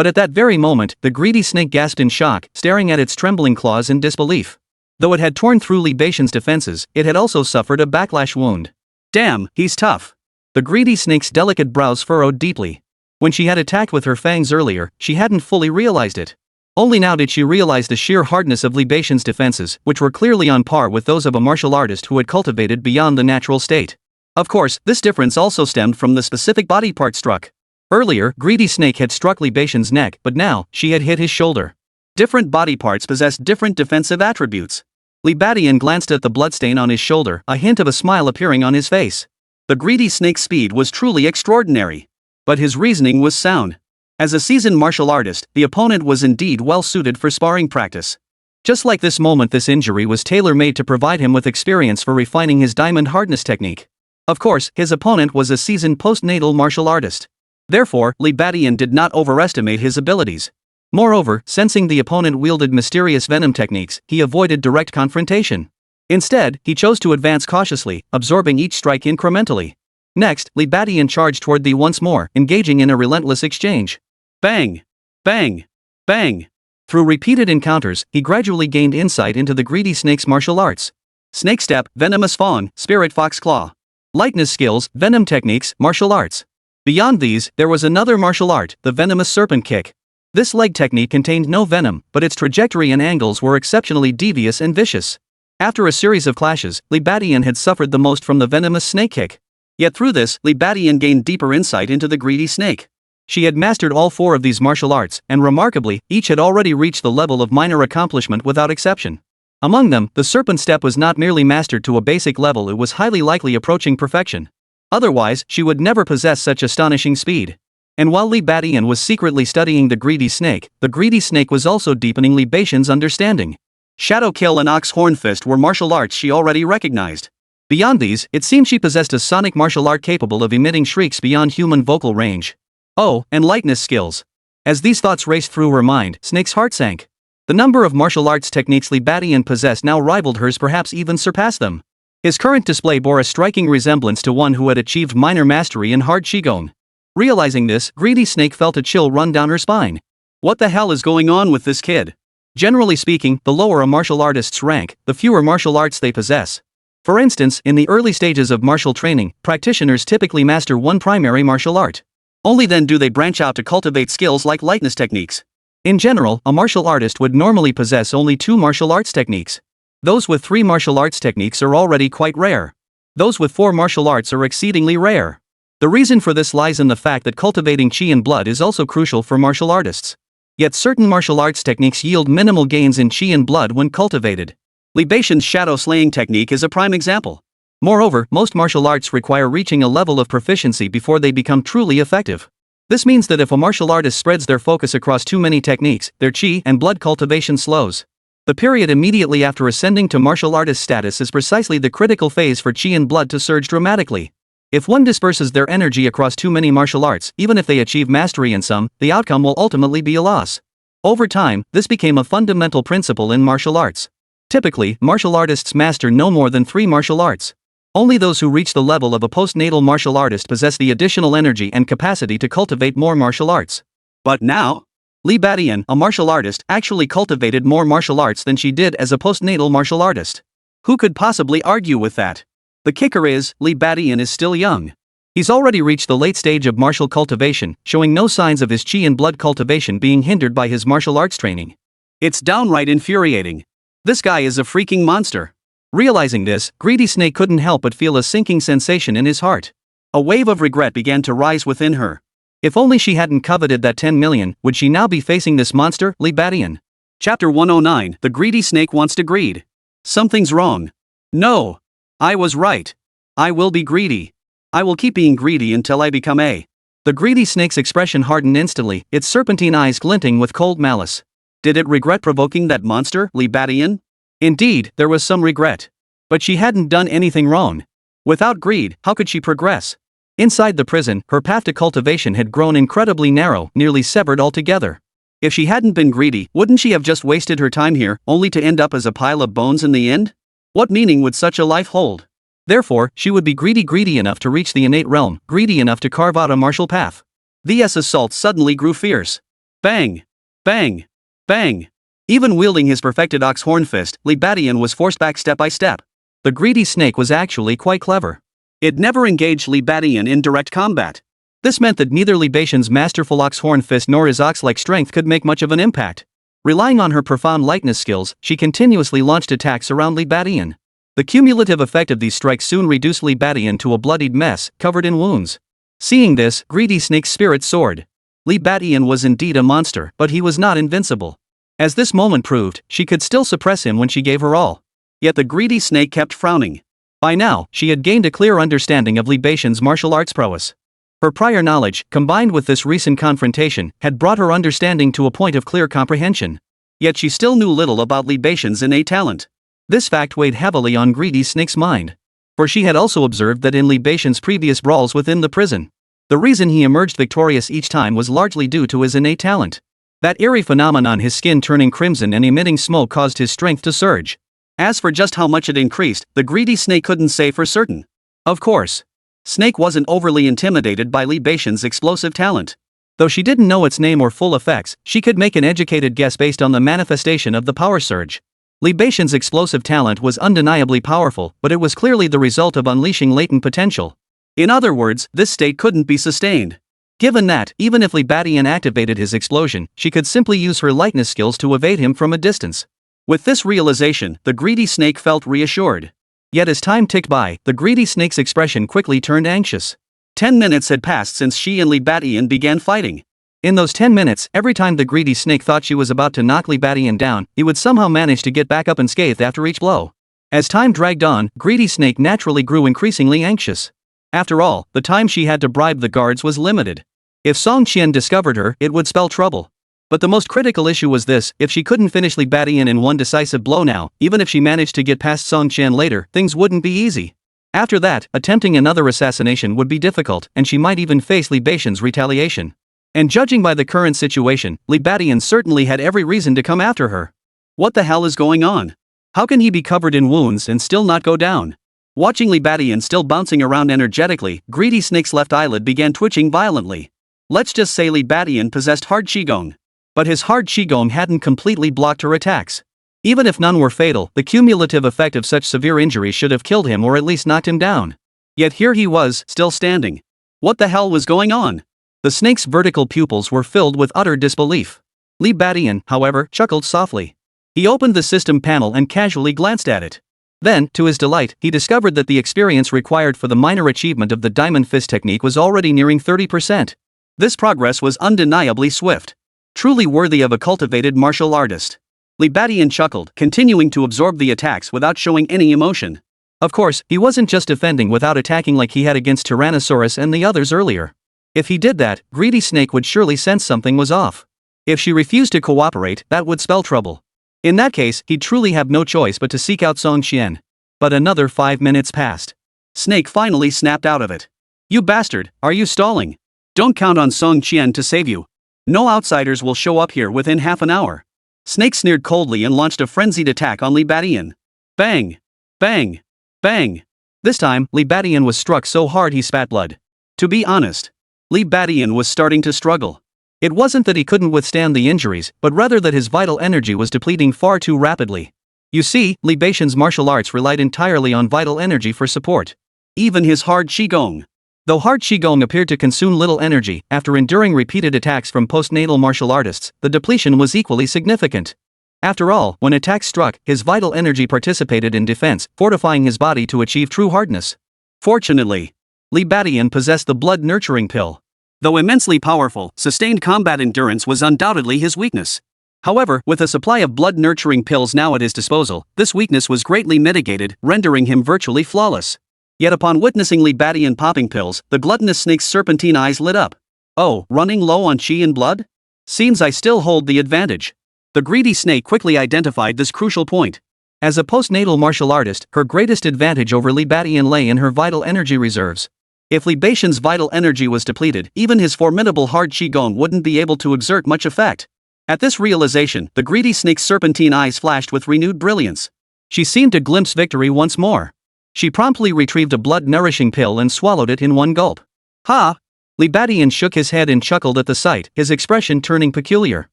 at that very moment, the greedy snake gasped in shock, staring at its trembling claws in disbelief. Though it had torn through Li Beixian's defenses, it had also suffered a backlash wound. Damn, he's tough. The greedy snake's delicate brows furrowed deeply. When she had attacked with her fangs earlier, she hadn't fully realized it. Only now did she realize the sheer hardness of Li Beixian's defenses, which were clearly on par with those of a martial artist who had cultivated beyond the natural state. Of course, this difference also stemmed from the specific body part struck. Earlier, Greedy Snake had struck Li Beixian's neck, but now, she had hit his shoulder. Different body parts possessed different defensive attributes. Li Beixian glanced at the bloodstain on his shoulder, a hint of a smile appearing on his face. The Greedy Snake's speed was truly extraordinary. But his reasoning was sound. As a seasoned martial artist, the opponent was indeed well suited for sparring practice. Just like this moment, this injury was tailor-made to provide him with experience for refining his diamond hardness technique. Of course, his opponent was a seasoned postnatal martial artist. Therefore, Li Beixian did not overestimate his abilities. Moreover, sensing the opponent wielded mysterious venom techniques, he avoided direct confrontation. Instead, he chose to advance cautiously, absorbing each strike incrementally. Next, Li Beixian charged toward Li once more, engaging in a relentless exchange. Bang! Bang! Bang! Through repeated encounters, he gradually gained insight into the Greedy Snake's martial arts. Snake Step, Venomous Fawn, Spirit Fox Claw. Lightness Skills, Venom Techniques, Martial Arts. Beyond these, there was another martial art, the Venomous Serpent Kick. This leg technique contained no venom, but its trajectory and angles were exceptionally devious and vicious. After a series of clashes, Li Beixian had suffered the most from the Venomous Snake Kick. Yet through this, Li Beixian gained deeper insight into the Greedy Snake. She had mastered all four of these martial arts, and remarkably, each had already reached the level of minor accomplishment without exception. Among them, the Serpent Step was not merely mastered to a basic level, it was highly likely approaching perfection. Otherwise, she would never possess such astonishing speed. And while Li Beixian was secretly studying the Greedy Snake was also deepening Li Beixian's understanding. Shadow Kill and Ox Horn Fist were martial arts she already recognized. Beyond these, it seemed she possessed a sonic martial art capable of emitting shrieks beyond human vocal range. Oh, and lightness skills. As these thoughts raced through her mind, Snake's heart sank. The number of martial arts techniques Li Beixian possessed now rivaled hers, perhaps even surpassed them. His current display bore a striking resemblance to one who had achieved minor mastery in hard Qigong. Realizing this, Greedy Snake felt a chill run down her spine. What the hell is going on with this kid? Generally speaking, the lower a martial artist's rank, the fewer martial arts they possess. For instance, in the early stages of martial training, practitioners typically master one primary martial art. Only then do they branch out to cultivate skills like lightness techniques. In general, a martial artist would normally possess only 2 martial arts techniques. Those with 3 martial arts techniques are already quite rare. Those with 4 martial arts are exceedingly rare. The reason for this lies in the fact that cultivating chi and blood is also crucial for martial artists. Yet certain martial arts techniques yield minimal gains in chi and blood when cultivated. Li Beixian's shadow slaying technique is a prime example. Moreover, most martial arts require reaching a level of proficiency before they become truly effective. This means that if a martial artist spreads their focus across too many techniques, their chi and blood cultivation slows. The period immediately after ascending to martial artist status is precisely the critical phase for chi and blood to surge dramatically. If one disperses their energy across too many martial arts, even if they achieve mastery in some, the outcome will ultimately be a loss. Over time, this became a fundamental principle in martial arts. Typically, martial artists master no more than 3 martial arts. Only those who reach the level of a postnatal martial artist possess the additional energy and capacity to cultivate more martial arts. But now, Li Beixian, a martial artist, actually cultivated more martial arts than she did as a postnatal martial artist. Who could possibly argue with that? The kicker is, Li Beixian is still young. He's already reached the late stage of martial cultivation, showing no signs of his chi and blood cultivation being hindered by his martial arts training. It's downright infuriating. This guy is a freaking monster. Realizing this, Greedy Snake couldn't help but feel a sinking sensation in his heart. A wave of regret began to rise within her. If only she hadn't coveted that 10 million, would she now be facing this monster, Li Beixian? Chapter 109, The Greedy Snake Wants to Greed. Something's wrong. No. I was right. I will be greedy. I will keep being greedy until I become a. The Greedy Snake's expression hardened instantly, its serpentine eyes glinting with cold malice. Did it regret provoking that monster, Li Beixian? Indeed, there was some regret. But she hadn't done anything wrong. Without greed, how could she progress? Inside the prison, her path to cultivation had grown incredibly narrow, nearly severed altogether. If she hadn't been greedy, wouldn't she have just wasted her time here, only to end up as a pile of bones in the end? What meaning would such a life hold? Therefore, she would be greedy enough to reach the innate realm, greedy enough to carve out a martial path. The assault suddenly grew fierce. Bang! Bang! Bang! Even wielding his perfected ox horn fist, Li Badian was forced back step by step. The greedy snake was actually quite clever. It never engaged Li Badian in direct combat. This meant that neither Li Badian's masterful ox horn fist nor his ox-like strength could make much of an impact. Relying on her profound lightness skills, she continuously launched attacks around Li Badian. The cumulative effect of these strikes soon reduced Li Badian to a bloodied mess, covered in wounds. Seeing this, greedy snake's spirit soared. Li Badian was indeed a monster, but he was not invincible. As this moment proved, she could still suppress him when she gave her all. Yet the greedy snake kept frowning. By now, she had gained a clear understanding of Li Badian's martial arts prowess. Her prior knowledge, combined with this recent confrontation, had brought her understanding to a point of clear comprehension. Yet she still knew little about Li Badian's innate talent. This fact weighed heavily on Greedy Snake's mind. For she had also observed that in Li Badian's previous brawls within the prison, the reason he emerged victorious each time was largely due to his innate talent. That eerie phenomenon, his skin turning crimson and emitting smoke, caused his strength to surge. As for just how much it increased, the greedy snake couldn't say for certain. Of course, Snake wasn't overly intimidated by Li Badian's explosive talent. Though she didn't know its name or full effects, she could make an educated guess based on the manifestation of the power surge. Li Badian's explosive talent was undeniably powerful, but it was clearly the result of unleashing latent potential. In other words, this state couldn't be sustained. Given that, even if Li Badian activated his explosion, she could simply use her lightness skills to evade him from a distance. With this realization, the greedy snake felt reassured. Yet as time ticked by, the greedy snake's expression quickly turned anxious. 10 minutes had passed since she and Li Badian began fighting. In those 10 minutes, every time the greedy snake thought she was about to knock Li Badian down, he would somehow manage to get back up unscathed after each blow. As time dragged on, greedy snake naturally grew increasingly anxious. After all, the time she had to bribe the guards was limited. If Song Qian discovered her, it would spell trouble. But the most critical issue was this: if she couldn't finish Li Badian in one decisive blow now, even if she managed to get past Song Qian later, things wouldn't be easy. After that, attempting another assassination would be difficult, and she might even face Li Badian's retaliation. And judging by the current situation, Li Badian certainly had every reason to come after her. What the hell is going on? How can he be covered in wounds and still not go down? Watching Li Badian still bouncing around energetically, Greedy Snake's left eyelid began twitching violently. Let's just say Li Badian possessed hard qigong. But his hard qigong hadn't completely blocked her attacks. Even if none were fatal, the cumulative effect of such severe injury should have killed him or at least knocked him down. Yet here he was, still standing. What the hell was going on? The snake's vertical pupils were filled with utter disbelief. Li Badian, however, chuckled softly. He opened the system panel and casually glanced at it. Then, to his delight, he discovered that the experience required for the minor achievement of the Diamond Fist technique was already nearing 30%. This progress was undeniably swift. Truly worthy of a cultivated martial artist. Li Badian chuckled, continuing to absorb the attacks without showing any emotion. Of course, he wasn't just defending without attacking like he had against Tyrannosaurus and the others earlier. If he did that, Greedy Snake would surely sense something was off. If she refused to cooperate, that would spell trouble. In that case, he'd truly have no choice but to seek out Song Qian. But another 5 minutes passed. Snake finally snapped out of it. You bastard, are you stalling? Don't count on Song Qian to save you. No outsiders will show up here within half an hour. Snake sneered coldly and launched a frenzied attack on Li Badian. Bang! Bang! Bang! This time, Li Badian was struck so hard he spat blood. To be honest, Li Badian was starting to struggle. It wasn't that he couldn't withstand the injuries, but rather that his vital energy was depleting far too rapidly. You see, Li Badian's martial arts relied entirely on vital energy for support. Even his hard qigong. Though hard qigong appeared to consume little energy, after enduring repeated attacks from postnatal martial artists, the depletion was equally significant. After all, when attacks struck, his vital energy participated in defense, fortifying his body to achieve true hardness. Fortunately, Li Badian possessed the blood-nurturing pill. Though immensely powerful, sustained combat endurance was undoubtedly his weakness. However, with a supply of blood-nurturing pills now at his disposal, this weakness was greatly mitigated, rendering him virtually flawless. Yet upon witnessing Li Badian popping pills, the gluttonous snake's serpentine eyes lit up. Oh, running low on qi and blood? Seems I still hold the advantage. The greedy snake quickly identified this crucial point. As a postnatal martial artist, her greatest advantage over Li Badian lay in her vital energy reserves. If Li Badian's vital energy was depleted, even his formidable hard qigong wouldn't be able to exert much effect. At this realization, the greedy snake's serpentine eyes flashed with renewed brilliance. She seemed to glimpse victory once more. She promptly retrieved a blood-nourishing pill and swallowed it in one gulp. Ha! Li Badian shook his head and chuckled at the sight, his expression turning peculiar.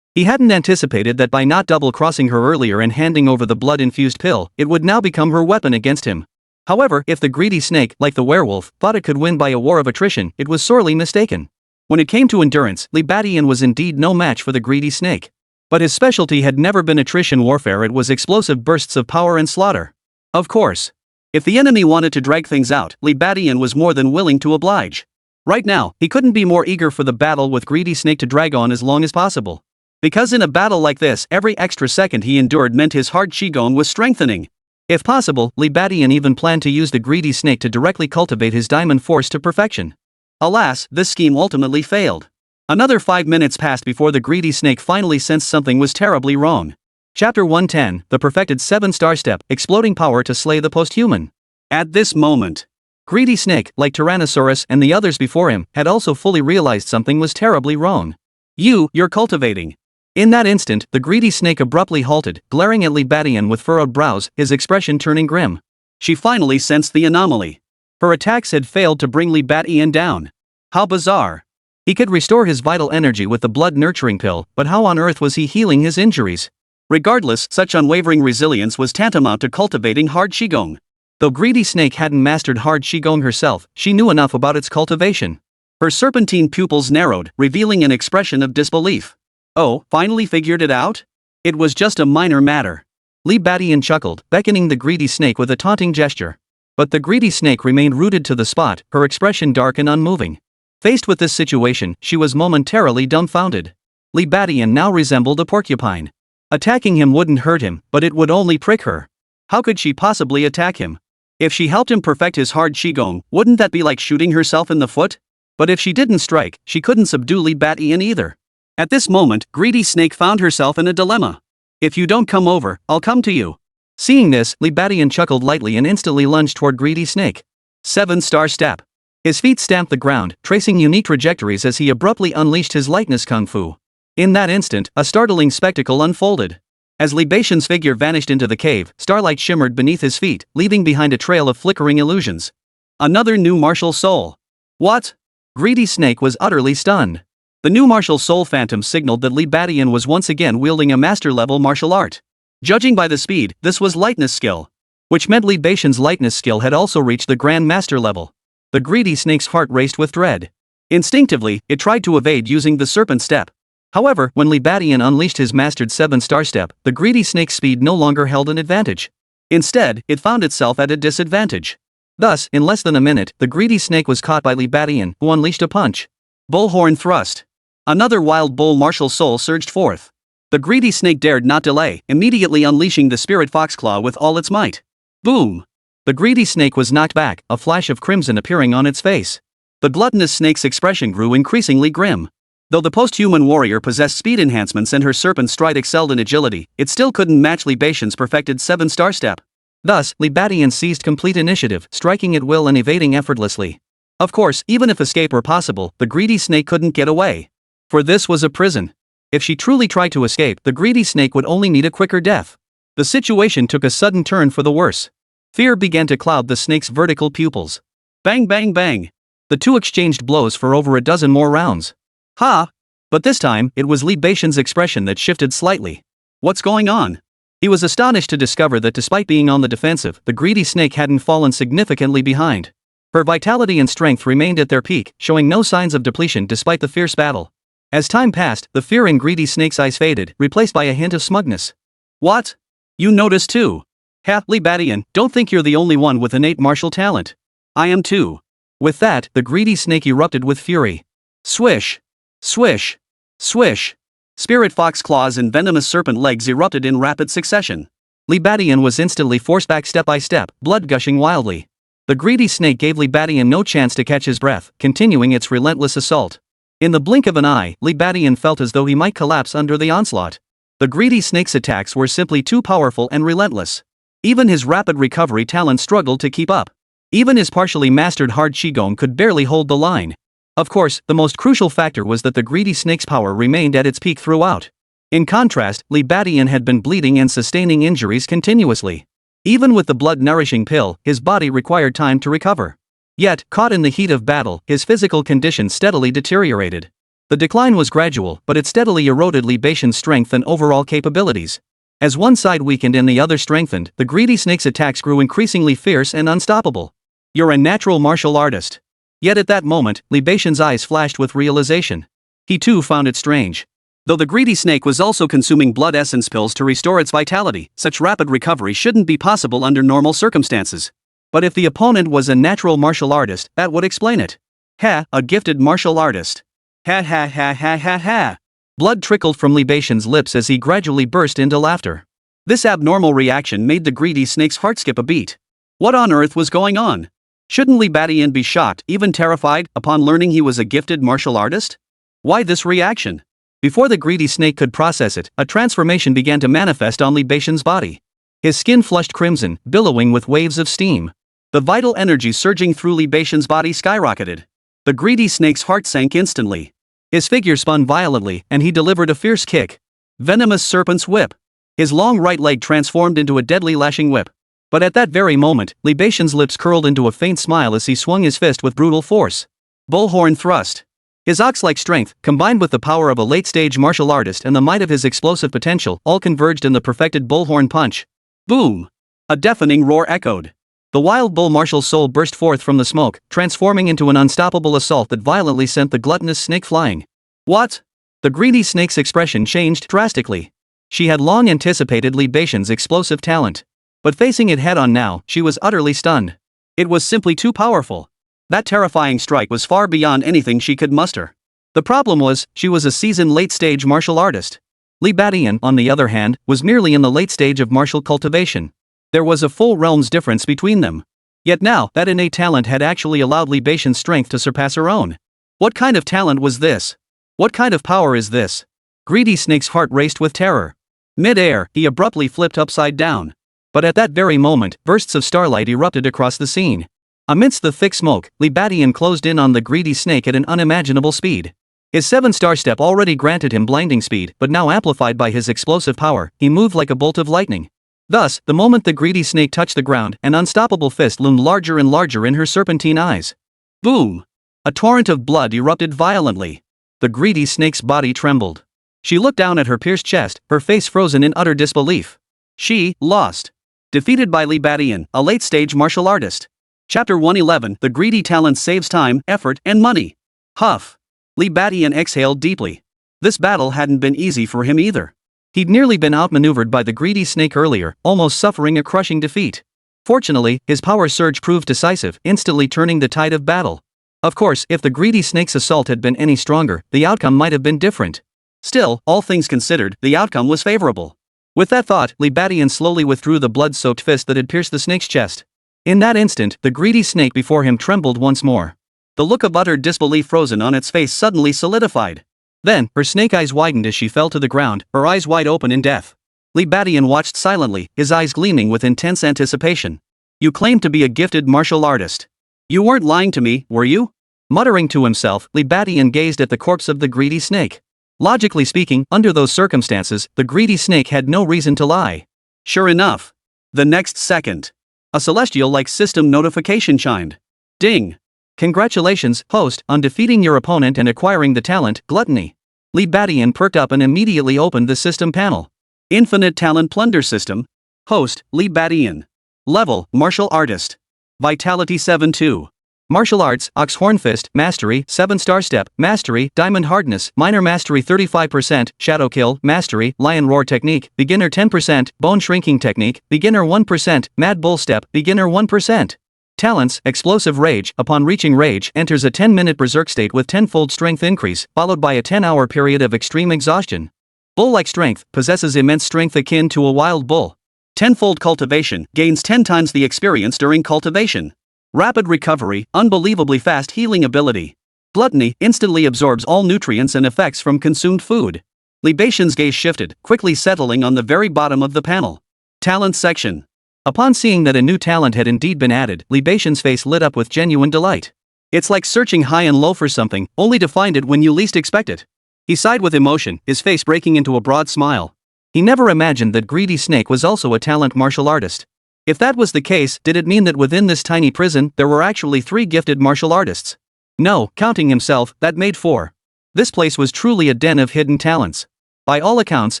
He hadn't anticipated that by not double-crossing her earlier and handing over the blood-infused pill, it would now become her weapon against him. However, if the greedy snake, like the werewolf, thought it could win by a war of attrition, it was sorely mistaken. When it came to endurance, Li Badian was indeed no match for the greedy snake. But his specialty had never been attrition warfare, it was explosive bursts of power and slaughter. Of course. If the enemy wanted to drag things out, Li Badian was more than willing to oblige. Right now, he couldn't be more eager for the battle with greedy snake to drag on as long as possible. Because in a battle like this, every extra second he endured meant his hard qigong was strengthening. If possible, Li Badian even planned to use the greedy snake to directly cultivate his diamond force to perfection. Alas, this scheme ultimately failed. Another 5 minutes passed before the greedy snake finally sensed something was terribly wrong. Chapter 110, The Perfected 7-Star Step, Exploding Power to Slay the Posthuman. At this moment, greedy snake, like Tyrannosaurus and the others before him, had also fully realized something was terribly wrong. You're cultivating. In that instant, the greedy snake abruptly halted, glaring at Li Badian with furrowed brows, his expression turning grim. She finally sensed the anomaly. Her attacks had failed to bring Li Badian down. How bizarre. He could restore his vital energy with the blood-nurturing pill, but how on earth was he healing his injuries? Regardless, such unwavering resilience was tantamount to cultivating hard qigong. Though greedy snake hadn't mastered hard qigong herself, she knew enough about its cultivation. Her serpentine pupils narrowed, revealing an expression of disbelief. Oh, finally figured it out? It was just a minor matter. Li Badian chuckled, beckoning the greedy snake with a taunting gesture. But the greedy snake remained rooted to the spot, her expression dark and unmoving. Faced with this situation, she was momentarily dumbfounded. Li Badian now resembled a porcupine. Attacking him wouldn't hurt him, but it would only prick her. How could she possibly attack him? If she helped him perfect his hard qigong, wouldn't that be like shooting herself in the foot? But if she didn't strike, she couldn't subdue Li Badian either. At this moment, greedy snake found herself in a dilemma. If you don't come over, I'll come to you. Seeing this, Li Badian chuckled lightly and instantly lunged toward greedy snake. 7-star step. His feet stamped the ground, tracing unique trajectories as he abruptly unleashed his lightness kung fu. In that instant, a startling spectacle unfolded. As Li Badian's figure vanished into the cave, starlight shimmered beneath his feet, leaving behind a trail of flickering illusions. Another new martial soul. What? Greedy snake was utterly stunned. The new martial soul phantom signaled that Li Badian was once again wielding a master-level martial art. Judging by the speed, this was lightness skill. Which meant Li Badian's lightness skill had also reached the Grand Master level. The greedy snake's heart raced with dread. Instinctively, it tried to evade using the serpent step. However, when Li Badian unleashed his mastered 7-star step, the greedy snake's speed no longer held an advantage. Instead, it found itself at a disadvantage. Thus, in less than a minute, the greedy snake was caught by Li Badian, who unleashed a punch. Bullhorn thrust. Another wild bull martial soul surged forth. The greedy snake dared not delay, immediately unleashing the spirit foxclaw with all its might. Boom! The greedy snake was knocked back, a flash of crimson appearing on its face. The gluttonous snake's expression grew increasingly grim. Though the post-human warrior possessed speed enhancements and her serpent stride excelled in agility, it still couldn't match Li Badian's perfected 7-star step. Thus, Li Badian seized complete initiative, striking at will and evading effortlessly. Of course, even if escape were possible, the greedy snake couldn't get away. For this was a prison. If she truly tried to escape, the greedy snake would only need a quicker death. The situation took a sudden turn for the worse. Fear began to cloud the snake's vertical pupils. Bang bang bang. The two exchanged blows for over a dozen more rounds. Ha! But this time, it was Li Badian's expression that shifted slightly. What's going on? He was astonished to discover that despite being on the defensive, the greedy snake hadn't fallen significantly behind. Her vitality and strength remained at their peak, showing no signs of depletion despite the fierce battle. As time passed, the fear in greedy snake's eyes faded, replaced by a hint of smugness. What? You noticed too? Ha, Li Badian, don't think you're the only one with innate martial talent. I am too. With that, the greedy snake erupted with fury. Swish! Swish! Swish! Spirit fox claws and venomous serpent legs erupted in rapid succession. Li Badian was instantly forced back step by step, blood gushing wildly. The greedy snake gave Li Badian no chance to catch his breath, continuing its relentless assault. In the blink of an eye, Li Badian felt as though he might collapse under the onslaught. The greedy snake's attacks were simply too powerful and relentless. Even his rapid recovery talent struggled to keep up. Even his partially mastered hard qigong could barely hold the line. Of course, the most crucial factor was that the greedy snake's power remained at its peak throughout. In contrast, Li Badian had been bleeding and sustaining injuries continuously. Even with the blood-nourishing pill, his body required time to recover. Yet, caught in the heat of battle, his physical condition steadily deteriorated. The decline was gradual, but it steadily eroded Li Beixian's strength and overall capabilities. As one side weakened and the other strengthened, the greedy snake's attacks grew increasingly fierce and unstoppable. "You're a natural martial artist." Yet at that moment, Li Beixian's eyes flashed with realization. He too found it strange. Though the greedy snake was also consuming blood essence pills to restore its vitality, such rapid recovery shouldn't be possible under normal circumstances. But if the opponent was a natural martial artist, that would explain it. Ha, a gifted martial artist. Ha ha ha ha ha ha. Blood trickled from Li Beixian's lips as he gradually burst into laughter. This abnormal reaction made the greedy snake's heart skip a beat. What on earth was going on? Shouldn't Li Beixian be shocked, even terrified, upon learning he was a gifted martial artist? Why this reaction? Before the greedy snake could process it, a transformation began to manifest on Li Beixian's body. His skin flushed crimson, billowing with waves of steam. The vital energy surging through Li Beixian's body skyrocketed. The greedy snake's heart sank instantly. His figure spun violently, and he delivered a fierce kick. Venomous serpent's whip. His long right leg transformed into a deadly lashing whip. But at that very moment, Li Beixian's lips curled into a faint smile as he swung his fist with brutal force. Bullhorn thrust. His ox-like strength, combined with the power of a late-stage martial artist and the might of his explosive potential, all converged in the perfected bullhorn punch. Boom! A deafening roar echoed. The wild bull marshal's soul burst forth from the smoke, transforming into an unstoppable assault that violently sent the gluttonous snake flying. What? The greedy snake's expression changed drastically. She had long anticipated Li Beixian's explosive talent. But facing it head-on now, she was utterly stunned. It was simply too powerful. That terrifying strike was far beyond anything she could muster. The problem was, she was a seasoned late-stage martial artist. Li Beixian, on the other hand, was merely in the late stage of martial cultivation. There was a full realm's difference between them. Yet now, that innate talent had actually allowed Li Beixian's strength to surpass her own. What kind of talent was this? What kind of power is this? Greedy Snake's heart raced with terror. Mid-air, he abruptly flipped upside down. But at that very moment, bursts of starlight erupted across the scene. Amidst the thick smoke, Li Beixian closed in on the greedy snake at an unimaginable speed. His 7-star step already granted him blinding speed, but now amplified by his explosive power, he moved like a bolt of lightning. Thus, the moment the greedy snake touched the ground, an unstoppable fist loomed larger and larger in her serpentine eyes. Boom! A torrent of blood erupted violently. The greedy snake's body trembled. She looked down at her pierced chest, her face frozen in utter disbelief. She lost. Defeated by Li Beixian, a late-stage martial artist. Chapter 111. The greedy talent saves time, effort, and money. Huff. Li Beixian exhaled deeply. This battle hadn't been easy for him either. He'd nearly been outmaneuvered by the greedy snake earlier, almost suffering a crushing defeat. Fortunately, his power surge proved decisive, instantly turning the tide of battle. Of course, if the greedy snake's assault had been any stronger, the outcome might have been different. Still, all things considered, the outcome was favorable. With that thought, Li Beixian slowly withdrew the blood-soaked fist that had pierced the snake's chest. In that instant, the greedy snake before him trembled once more. The look of utter disbelief frozen on its face suddenly solidified. Then, her snake eyes widened as she fell to the ground, her eyes wide open in death. Li Beixian watched silently, his eyes gleaming with intense anticipation. You claimed to be a gifted martial artist. You weren't lying to me, were you? Muttering to himself, Li Beixian gazed at the corpse of the greedy snake. Logically speaking, under those circumstances, the greedy snake had no reason to lie. Sure enough. The next second, a celestial-like system notification chimed. Ding! Congratulations, host, on defeating your opponent and acquiring the talent, Gluttony. Li Beixian perked up and immediately opened the system panel. Infinite Plunder System. Host, Li Beixian. Level, Martial Artist. Vitality 7-2. Martial Arts, Ox Horn Fist, Mastery, 7-star Step, Mastery, Diamond Hardness, Minor Mastery 35%, Shadow Kill, Mastery, Lion Roar Technique, Beginner 10%, Bone Shrinking Technique, Beginner 1%, Mad Bull Step, Beginner 1%. Talents, Explosive Rage, upon reaching Rage, enters a 10-minute berserk state with tenfold strength increase, followed by a 10-hour period of extreme exhaustion. Bull-like Strength, possesses immense strength akin to a wild bull. Tenfold Cultivation, gains 10 times the experience during cultivation. Rapid recovery, unbelievably fast healing ability. Gluttony, instantly absorbs all nutrients and effects from consumed food. Li Beixian's gaze shifted, quickly settling on the very bottom of the panel. Talent section. Upon seeing that a new talent had indeed been added, Li Beixian's face lit up with genuine delight. It's like searching high and low for something, only to find it when you least expect it. He sighed with emotion, his face breaking into a broad smile. He never imagined that Greedy Snake was also a talent martial artist. If that was the case, did it mean that within this tiny prison, there were actually 3 gifted martial artists? No, counting himself, that made 4. This place was truly a den of hidden talents. By all accounts,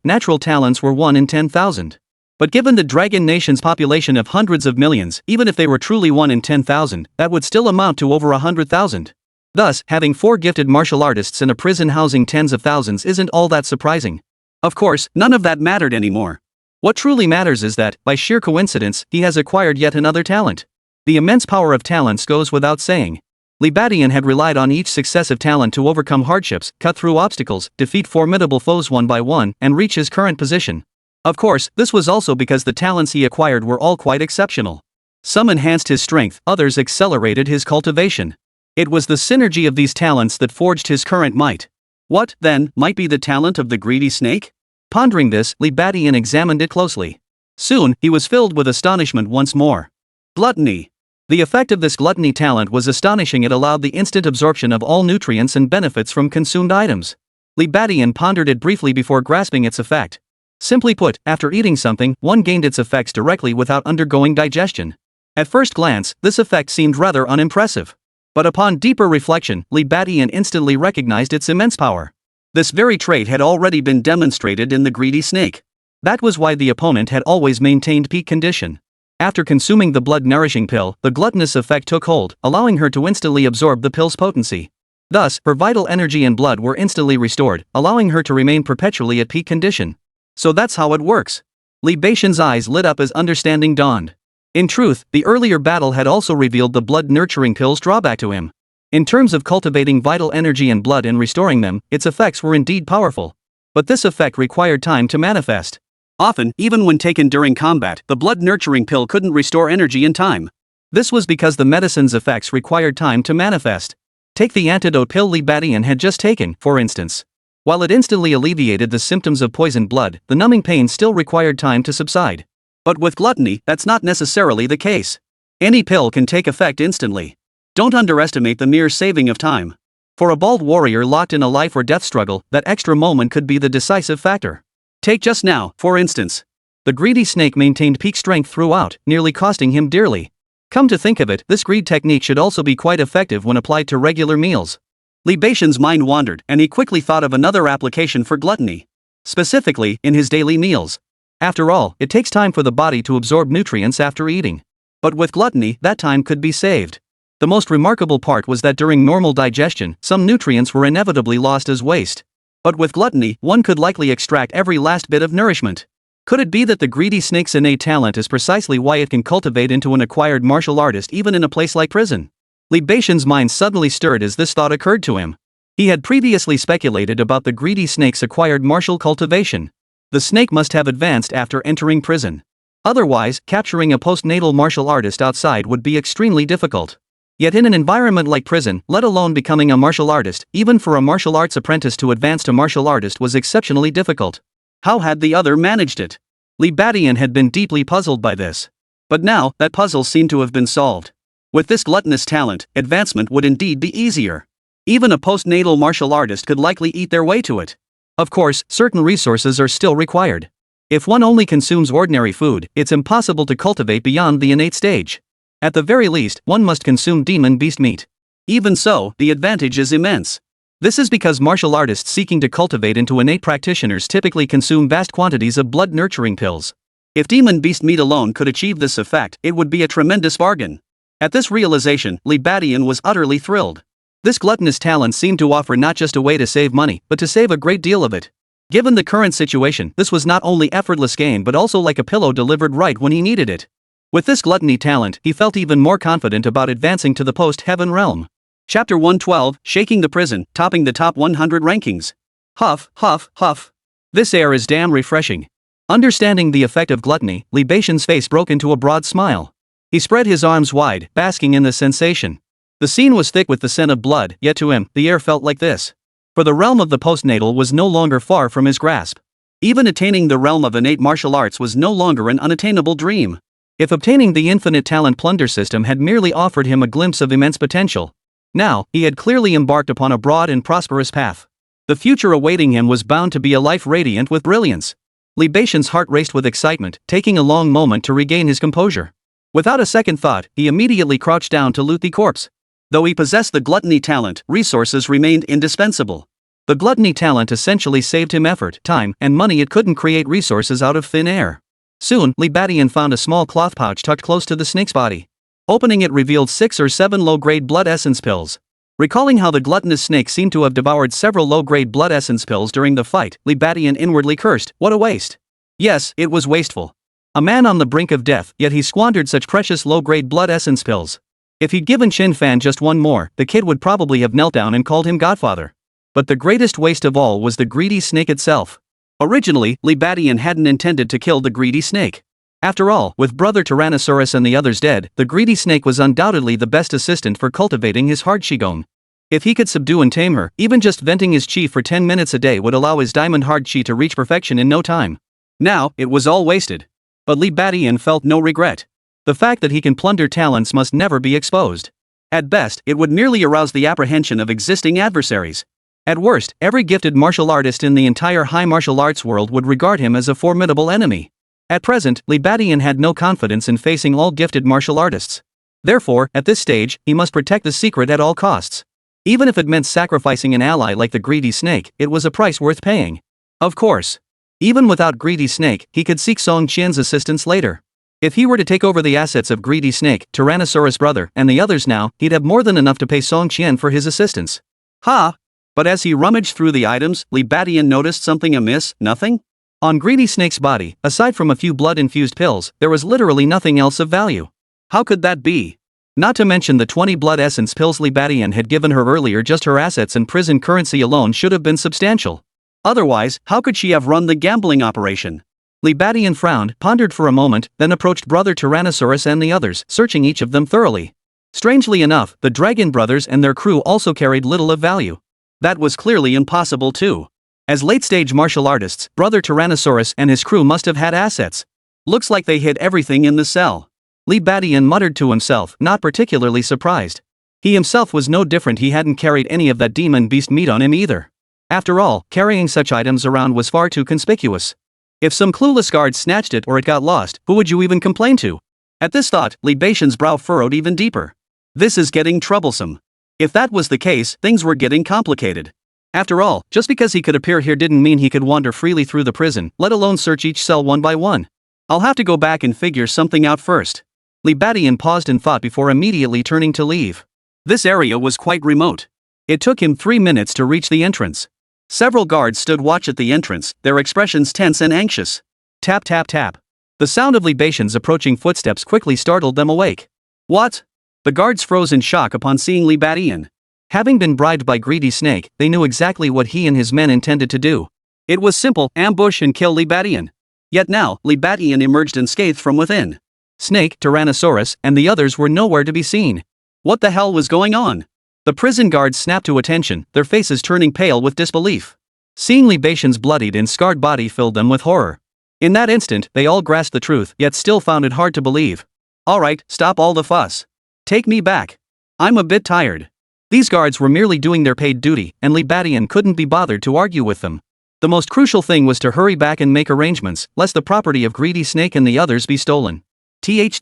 natural talents were 1 in 10,000. But given the Dragon Nation's population of hundreds of millions, even if they were truly 1 in 10,000, that would still amount to over 100,000. Thus, having 4 gifted martial artists in a prison housing tens of thousands isn't all that surprising. Of course, none of that mattered anymore. What truly matters is that, by sheer coincidence, he has acquired yet another talent. The immense power of talents goes without saying. Libadian had relied on each successive talent to overcome hardships, cut through obstacles, defeat formidable foes one by one, and reach his current position. Of course, this was also because the talents he acquired were all quite exceptional. Some enhanced his strength, others accelerated his cultivation. It was the synergy of these talents that forged his current might. What, then, might be the talent of the greedy snake? Pondering this, Libadian examined it closely. Soon, he was filled with astonishment once more. Gluttony. The effect of this gluttony talent was astonishing. It allowed the instant absorption of all nutrients and benefits from consumed items. Libadian pondered it briefly before grasping its effect. Simply put, after eating something, one gained its effects directly without undergoing digestion. At first glance, this effect seemed rather unimpressive. But upon deeper reflection, Libadian instantly recognized its immense power. This very trait had already been demonstrated in the greedy snake. That was why the opponent had always maintained peak condition. After consuming the blood-nourishing pill, the gluttonous effect took hold, allowing her to instantly absorb the pill's potency. Thus, her vital energy and blood were instantly restored, allowing her to remain perpetually at peak condition. So that's how it works. Libatian's eyes lit up as understanding dawned. In truth, the earlier battle had also revealed the blood-nurturing pill's drawback to him. In terms of cultivating vital energy and blood and restoring them, its effects were indeed powerful. But this effect required time to manifest. Often, even when taken during combat, the blood-nurturing pill couldn't restore energy in time. This was because the medicine's effects required time to manifest. Take the antidote pill Libadian had just taken, for instance. While it instantly alleviated the symptoms of poisoned blood, the numbing pain still required time to subside. But with gluttony, that's not necessarily the case. Any pill can take effect instantly. Don't underestimate the mere saving of time. For a bald warrior locked in a life or death struggle, that extra moment could be the decisive factor. Take just now, for instance. The greedy snake maintained peak strength throughout, nearly costing him dearly. Come to think of it, this greed technique should also be quite effective when applied to regular meals. Libatian's mind wandered, and he quickly thought of another application for gluttony. Specifically, in his daily meals. After all, it takes time for the body to absorb nutrients after eating. But with gluttony, that time could be saved. The most remarkable part was that during normal digestion, some nutrients were inevitably lost as waste. But with gluttony, one could likely extract every last bit of nourishment. Could it be that the greedy snake's innate talent is precisely why it can cultivate into an acquired martial artist even in a place like prison? Libatian's mind suddenly stirred as this thought occurred to him. He had previously speculated about the greedy snake's acquired martial cultivation. The snake must have advanced after entering prison. Otherwise, capturing a postnatal martial artist outside would be extremely difficult. Yet in an environment like prison, let alone becoming a martial artist, even for a martial arts apprentice to advance to martial artist was exceptionally difficult. How had the other managed it? Libadian had been deeply puzzled by this. But now, that puzzle seemed to have been solved. With this gluttonous talent, advancement would indeed be easier. Even a postnatal martial artist could likely eat their way to it. Of course, certain resources are still required. If one only consumes ordinary food, it's impossible to cultivate beyond the innate stage. At the very least, one must consume demon beast meat. Even so, the advantage is immense. This is because martial artists seeking to cultivate into innate practitioners typically consume vast quantities of blood-nurturing pills. If demon beast meat alone could achieve this effect, it would be a tremendous bargain. At this realization, Libadian was utterly thrilled. This gluttonous talent seemed to offer not just a way to save money, but to save a great deal of it. Given the current situation, this was not only effortless gain but also like a pillow delivered right when he needed it. With this gluttony talent, he felt even more confident about advancing to the post-heaven realm. Chapter 112, Shaking the Prison, topping the top 100 rankings. Huff, huff, huff. This air is damn refreshing. Understanding the effect of gluttony, Libatian's face broke into a broad smile. He spread his arms wide, basking in the sensation. The scene was thick with the scent of blood, yet to him, the air felt like this. For the realm of the postnatal was no longer far from his grasp. Even attaining the realm of innate martial arts was no longer an unattainable dream. If obtaining the Infinite Plunder System had merely offered him a glimpse of immense potential, now, he had clearly embarked upon a broad and prosperous path. The future awaiting him was bound to be a life radiant with brilliance. Libatian's heart raced with excitement, taking a long moment to regain his composure. Without a second thought, he immediately crouched down to loot the corpse. Though he possessed the gluttony talent, resources remained indispensable. The gluttony talent essentially saved him effort, time, and money it couldn't create resources out of thin air. Soon, Li Badian found a small cloth pouch tucked close to the snake's body. Opening it revealed 6 or 7 low-grade blood essence pills. Recalling how the gluttonous snake seemed to have devoured several low-grade blood essence pills during the fight, Li Badian inwardly cursed, what a waste. Yes, it was wasteful. A man on the brink of death, yet he squandered such precious low-grade blood essence pills. If he'd given Chin Fan just one more, the kid would probably have knelt down and called him Godfather. But the greatest waste of all was the greedy snake itself. Originally, Li Badian hadn't intended to kill the greedy snake. After all, with Brother Tyrannosaurus and the others dead, the greedy snake was undoubtedly the best assistant for cultivating his hard Qigong. If he could subdue and tame her, even just venting his chi for 10 minutes a day would allow his diamond hard chi to reach perfection in no time. Now, it was all wasted. But Li Badian felt no regret. The fact that he can plunder talents must never be exposed. At best, it would merely arouse the apprehension of existing adversaries. At worst, every gifted martial artist in the entire high martial arts world would regard him as a formidable enemy. At present, Li Badian had no confidence in facing all gifted martial artists. Therefore, at this stage, he must protect the secret at all costs. Even if it meant sacrificing an ally like the greedy snake, it was a price worth paying. Of course. Even without greedy snake, he could seek Song Qian's assistance later. If he were to take over the assets of greedy snake, Tyrannosaurus brother, and the others now, he'd have more than enough to pay Song Qian for his assistance. Ha! But as he rummaged through the items, Li Badian noticed something amiss. Nothing? On greedy snake's body, aside from a few blood-infused pills, there was literally nothing else of value. How could that be? Not to mention the 20 blood essence pills Li Badian had given her earlier. Just her assets and prison currency alone should have been substantial. Otherwise, how could she have run the gambling operation? Li Badian frowned, pondered for a moment, then approached Brother Tyrannosaurus and the others, searching each of them thoroughly. Strangely enough, the Dragon Brothers and their crew also carried little of value. That was clearly impossible too. As late-stage martial artists, Brother Tyrannosaurus and his crew must have had assets. Looks like they hid everything in the cell. Li Badian muttered to himself, not particularly surprised. He himself was no different. He hadn't carried any of that demon beast meat on him either. After all, carrying such items around was far too conspicuous. If some clueless guard snatched it or it got lost, who would you even complain to? At this thought, Li Badian's brow furrowed even deeper. This is getting troublesome. If that was the case, things were getting complicated. After all, just because he could appear here didn't mean he could wander freely through the prison, let alone search each cell one by one. I'll have to go back and figure something out first. Li Badian paused in thought before immediately turning to leave. This area was quite remote. It took him 3 minutes to reach the entrance. Several guards stood watch at the entrance, their expressions tense and anxious. Tap tap tap. The sound of Li Badian's approaching footsteps quickly startled them awake. What? The guards froze in shock upon seeing Li Badian. Having been bribed by greedy snake, they knew exactly what he and his men intended to do. It was simple: ambush and kill Li Badian. Yet now, Li Badian emerged unscathed from within. Snake, Tyrannosaurus, and the others were nowhere to be seen. What the hell was going on? The prison guards snapped to attention, their faces turning pale with disbelief. Seeing Li Badian's bloodied and scarred body filled them with horror. In that instant, they all grasped the truth, yet still found it hard to believe. Alright, stop all the fuss. Take me back. I'm a bit tired. These guards were merely doing their paid duty, and Li Badian couldn't be bothered to argue with them. The most crucial thing was to hurry back and make arrangements, lest the property of greedy snake and the others be stolen. TH.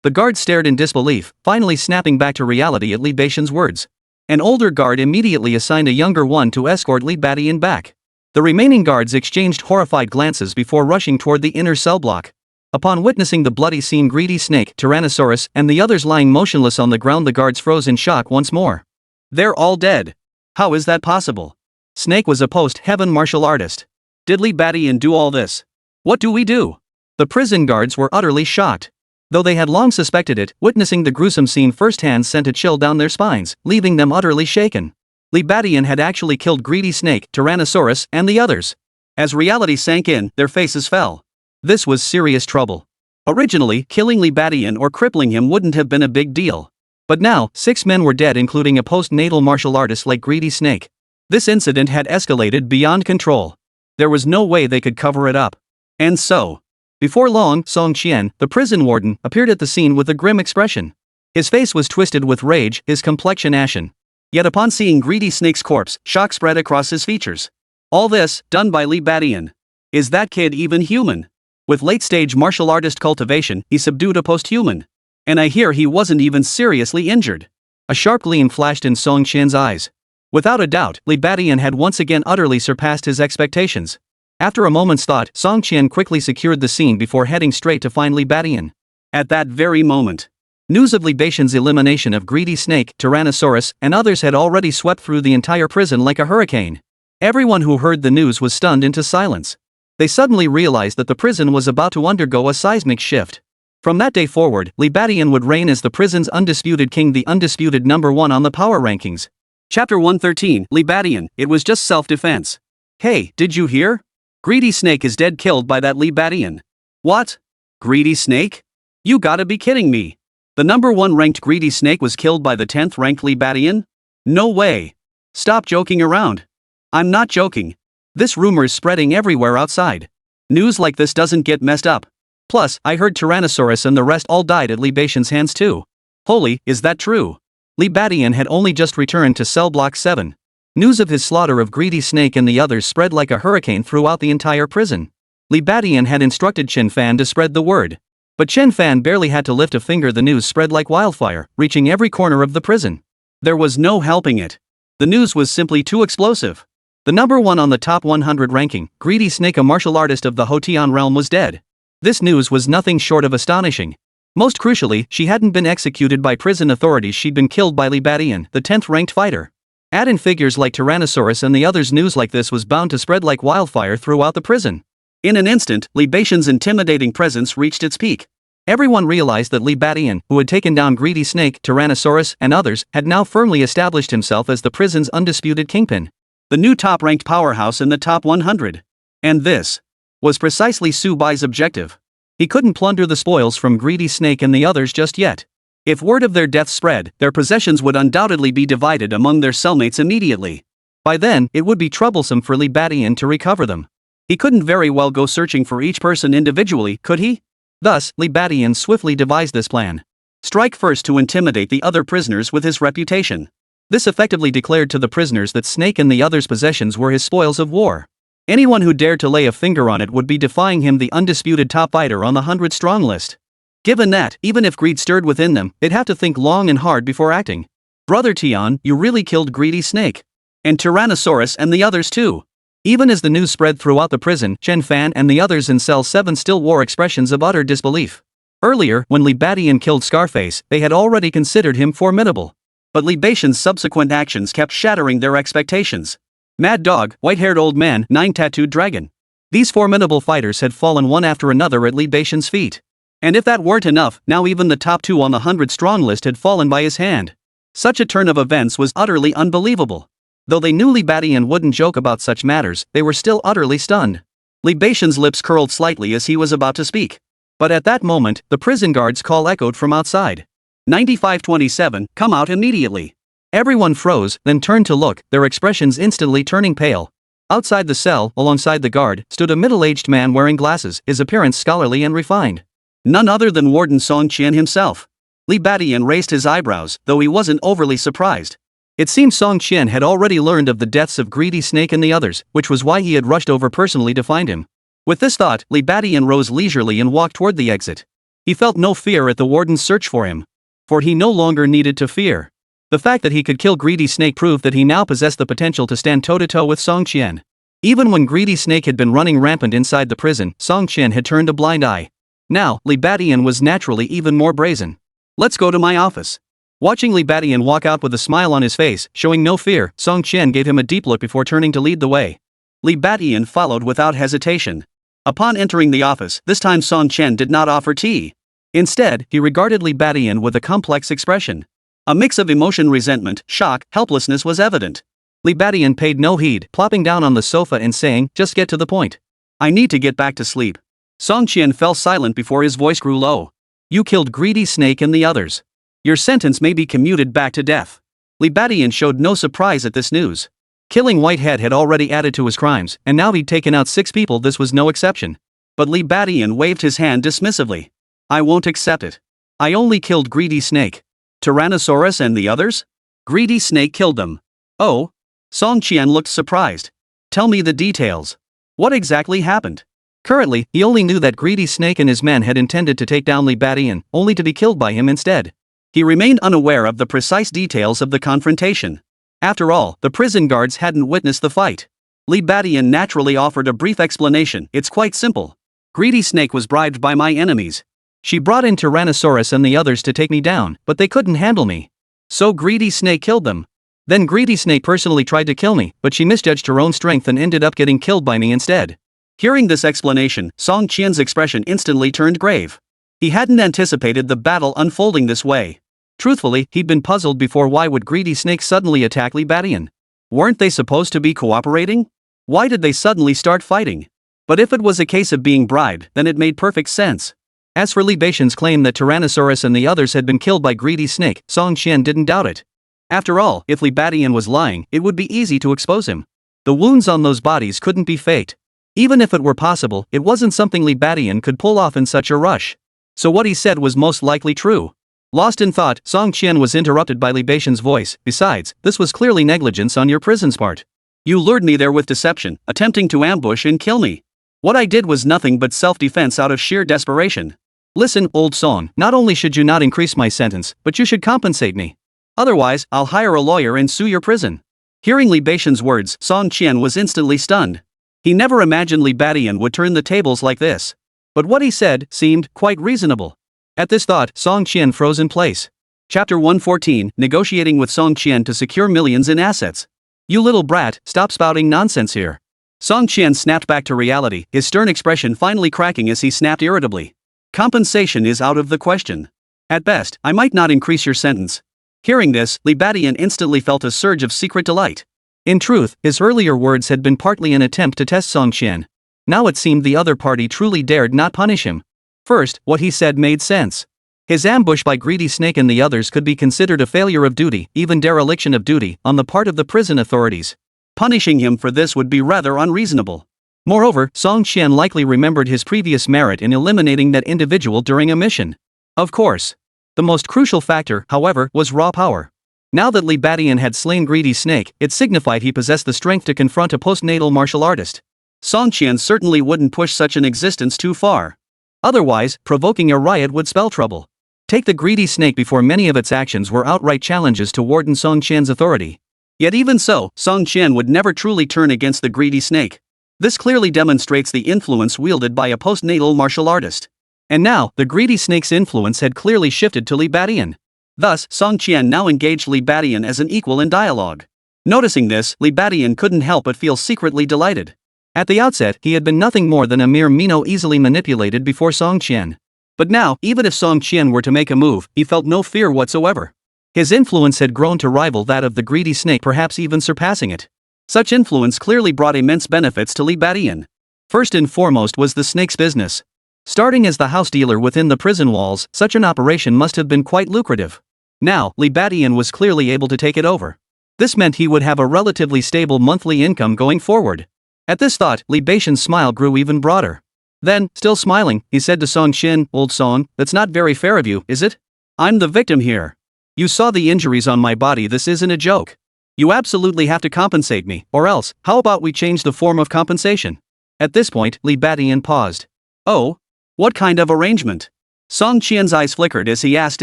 The guard stared in disbelief, finally snapping back to reality at Li Badian's words. An older guard immediately assigned a younger one to escort Li Badian back. The remaining guards exchanged horrified glances before rushing toward the inner cell block. Upon witnessing the bloody scene, greedy snake, Tyrannosaurus, and the others lying motionless on the ground, the guards froze in shock once more. They're all dead. How is that possible? Snake was a post-heaven martial artist. Did Li Badian do all this? What do we do? The prison guards were utterly shocked. Though they had long suspected it, witnessing the gruesome scene firsthand sent a chill down their spines, leaving them utterly shaken. Li Badian had actually killed greedy snake, Tyrannosaurus, and the others. As reality sank in, their faces fell. This was serious trouble. Originally, killing Li Badian or crippling him wouldn't have been a big deal. But now, 6 men were dead, including a post-natal martial artist like greedy snake. This incident had escalated beyond control. There was no way they could cover it up. And so, before long, Song Qian, the prison warden, appeared at the scene with a grim expression. His face was twisted with rage, his complexion ashen. Yet upon seeing greedy snake's corpse, shock spread across his features. All this, done by Li Badian. Is that kid even human? With late-stage martial artist cultivation, he subdued a post-human. And I hear he wasn't even seriously injured. A sharp gleam flashed in Song Qian's eyes. Without a doubt, Li Badian had once again utterly surpassed his expectations. After a moment's thought, Song Qian quickly secured the scene before heading straight to find Li Badian. At that very moment, news of Li Badian's elimination of Greedy Snake, Tyrannosaurus, and others had already swept through the entire prison like a hurricane. Everyone who heard the news was stunned into silence. They suddenly realized that the prison was about to undergo a seismic shift. From that day forward, Li Badian would reign as the prison's undisputed king, the undisputed #1 on the power rankings. Chapter 113, Li Badian, it was just self-defense. Hey, did you hear? Greedy Snake is dead, killed by that Li Badian. What? Greedy Snake? You gotta be kidding me. The #1 ranked Greedy Snake was killed by the 10th ranked Li Badian? No way. Stop joking around. I'm not joking. This rumor's spreading everywhere outside. News like this doesn't get messed up. Plus, I heard Tyrannosaurus and the rest all died at Li Badian's hands too. Holy, is that true? Li Badian had only just returned to cell block 7. News of his slaughter of Greedy Snake and the others spread like a hurricane throughout the entire prison. Li Badian had instructed Chen Fan to spread the word. But Chen Fan barely had to lift a finger, the news spread like wildfire, reaching every corner of the prison. There was no helping it. The news was simply too explosive. The #1 on the top 100 ranking, Greedy Snake, a martial artist of the Hotian realm, was dead. This news was nothing short of astonishing. Most crucially, she hadn't been executed by prison authorities, she'd been killed by Li Badian, the 10th ranked fighter. Add in figures like Tyrannosaurus and the others, news like this was bound to spread like wildfire throughout the prison. In an instant, Li Badian's intimidating presence reached its peak. Everyone realized that Li Badian, who had taken down Greedy Snake, Tyrannosaurus, and others, had now firmly established himself as the prison's undisputed kingpin. The new top-ranked powerhouse in the top 100. And this was precisely Su Bai's objective. He couldn't plunder the spoils from Greedy Snake and the others just yet. If word of their death spread, their possessions would undoubtedly be divided among their cellmates immediately. By then, it would be troublesome for Li Badian to recover them. He couldn't very well go searching for each person individually, could he? Thus, Li Badian swiftly devised this plan. Strike first to intimidate the other prisoners with his reputation. This effectively declared to the prisoners that Snake and the others' possessions were his spoils of war. Anyone who dared to lay a finger on it would be defying him, the undisputed top fighter on the 100-strong list. Given that, even if greed stirred within them, they'd have to think long and hard before acting. Brother Tian, you really killed Greedy Snake. And Tyrannosaurus and the others too. Even as the news spread throughout the prison, Chen Fan and the others in Cell 7 still wore expressions of utter disbelief. Earlier, when Li Badian killed Scarface, they had already considered him formidable. But Li Badian's subsequent actions kept shattering their expectations. Mad Dog, White-Haired Old Man, Nine-Tattooed Dragon. These formidable fighters had fallen one after another at Li Badian's feet. And if that weren't enough, now even the top 2 on the 100-strong list had fallen by his hand. Such a turn of events was utterly unbelievable. Though they knew Li Badian wouldn't joke about such matters, they were still utterly stunned. Li Badian's lips curled slightly as he was about to speak. But at that moment, the prison guard's call echoed from outside. 9527, come out immediately. Everyone froze, then turned to look, their expressions instantly turning pale. Outside the cell, alongside the guard, stood a middle-aged man wearing glasses, his appearance scholarly and refined. None other than Warden Song Qian himself. Li Badian raised his eyebrows, though he wasn't overly surprised. It seemed Song Qian had already learned of the deaths of Greedy Snake and the others, which was why he had rushed over personally to find him. With this thought, Li Badian rose leisurely and walked toward the exit. He felt no fear at the warden's search for him. For he no longer needed to fear. The fact that he could kill Greedy Snake proved that he now possessed the potential to stand toe-to-toe with Song Qian. Even when Greedy Snake had been running rampant inside the prison, Song Qian had turned a blind eye. Now, Li Badian was naturally even more brazen. Let's go to my office. Watching Li Badian walk out with a smile on his face, showing no fear, Song Qian gave him a deep look before turning to lead the way. Li Badian followed without hesitation. Upon entering the office, this time Song Qian did not offer tea. Instead, he regarded Li Badian with a complex expression. A mix of emotion, resentment, shock, helplessness was evident. Li Badian paid no heed, plopping down on the sofa and saying, "Just get to the point. I need to get back to sleep." Song Qian fell silent before his voice grew low. You killed Greedy Snake and the others. Your sentence may be commuted back to death. Li Badian showed no surprise at this news. Killing Whitehead had already added to his crimes, and now he'd taken out 6 people, this was no exception. But Li Badian waved his hand dismissively. I won't accept it. I only killed Greedy Snake. Tyrannosaurus and the others? Greedy Snake killed them. Oh? Song Qian looked surprised. Tell me the details. What exactly happened? Currently, he only knew that Greedy Snake and his men had intended to take down Li Badian, only to be killed by him instead. He remained unaware of the precise details of the confrontation. After all, the prison guards hadn't witnessed the fight. Li Badian naturally offered a brief explanation. It's quite simple. Greedy Snake was bribed by my enemies. She brought in Tyrannosaurus and the others to take me down, but they couldn't handle me. So Greedy Snake killed them. Then Greedy Snake personally tried to kill me, but she misjudged her own strength and ended up getting killed by me instead. Hearing this explanation, Song Qian's expression instantly turned grave. He hadn't anticipated the battle unfolding this way. Truthfully, he'd been puzzled before. Why would Greedy Snake suddenly attack Li Badian? Weren't they supposed to be cooperating? Why did they suddenly start fighting? But if it was a case of being bribed, then it made perfect sense. As for Li Badian's claim that Tyrannosaurus and the others had been killed by Greedy Snake, Song Qian didn't doubt it. After all, if Li Badian was lying, it would be easy to expose him. The wounds on those bodies couldn't be faked. Even if it were possible, it wasn't something Li Badian could pull off in such a rush. So what he said was most likely true. Lost in thought, Song Qian was interrupted by Li Badian's voice. Besides, this was clearly negligence on your prison's part. You lured me there with deception, attempting to ambush and kill me. What I did was nothing but self-defense out of sheer desperation. Listen, old Song, not only should you not increase my sentence, but you should compensate me. Otherwise, I'll hire a lawyer and sue your prison. Hearing Li Badian's words, Song Qian was instantly stunned. He never imagined Li Badian would turn the tables like this. But what he said seemed quite reasonable. At this thought, Song Qian froze in place. Chapter 114, Negotiating with Song Qian to secure millions in assets. You little brat, stop spouting nonsense here. Song Qian snapped back to reality, his stern expression finally cracking as he snapped irritably. Compensation is out of the question. At best, I might not increase your sentence. Hearing this, Li Badian instantly felt a surge of secret delight. In truth, his earlier words had been partly an attempt to test Song Qian. Now it seemed the other party truly dared not punish him. First, what he said made sense. His ambush by Greedy Snake and the others could be considered a failure of duty, even dereliction of duty, on the part of the prison authorities. Punishing him for this would be rather unreasonable. Moreover, Song Qian likely remembered his previous merit in eliminating that individual during a mission. Of course. The most crucial factor, however, was raw power. Now that Li Badian had slain Greedy Snake, it signified he possessed the strength to confront a postnatal martial artist. Song Qian certainly wouldn't push such an existence too far. Otherwise, provoking a riot would spell trouble. Take the Greedy Snake before many of its actions were outright challenges to Warden Song Qian's authority. Yet even so, Song Qian would never truly turn against the Greedy Snake. This clearly demonstrates the influence wielded by a postnatal martial artist. And now, the Greedy Snake's influence had clearly shifted to Li Badian. Thus, Song Qian now engaged Li Badian as an equal in dialogue. Noticing this, Li Badian couldn't help but feel secretly delighted. At the outset, he had been nothing more than a mere minnow easily manipulated before Song Qian. But now, even if Song Qian were to make a move, he felt no fear whatsoever. His influence had grown to rival that of the Greedy Snake, perhaps even surpassing it. Such influence clearly brought immense benefits to Li Badian. First and foremost was the snake's business. Starting as the house dealer within the prison walls, such an operation must have been quite lucrative. Now, Li Badian was clearly able to take it over. This meant he would have a relatively stable monthly income going forward. At this thought, Li Badian's smile grew even broader. Then, still smiling, he said to Song Qian, "Old Song, that's not very fair of you, is it? I'm the victim here. You saw the injuries on my body. This isn't a joke. You absolutely have to compensate me, or else, how about we change the form of compensation?" At this point, Li Badian paused. Oh? What kind of arrangement? Song Qian's eyes flickered as he asked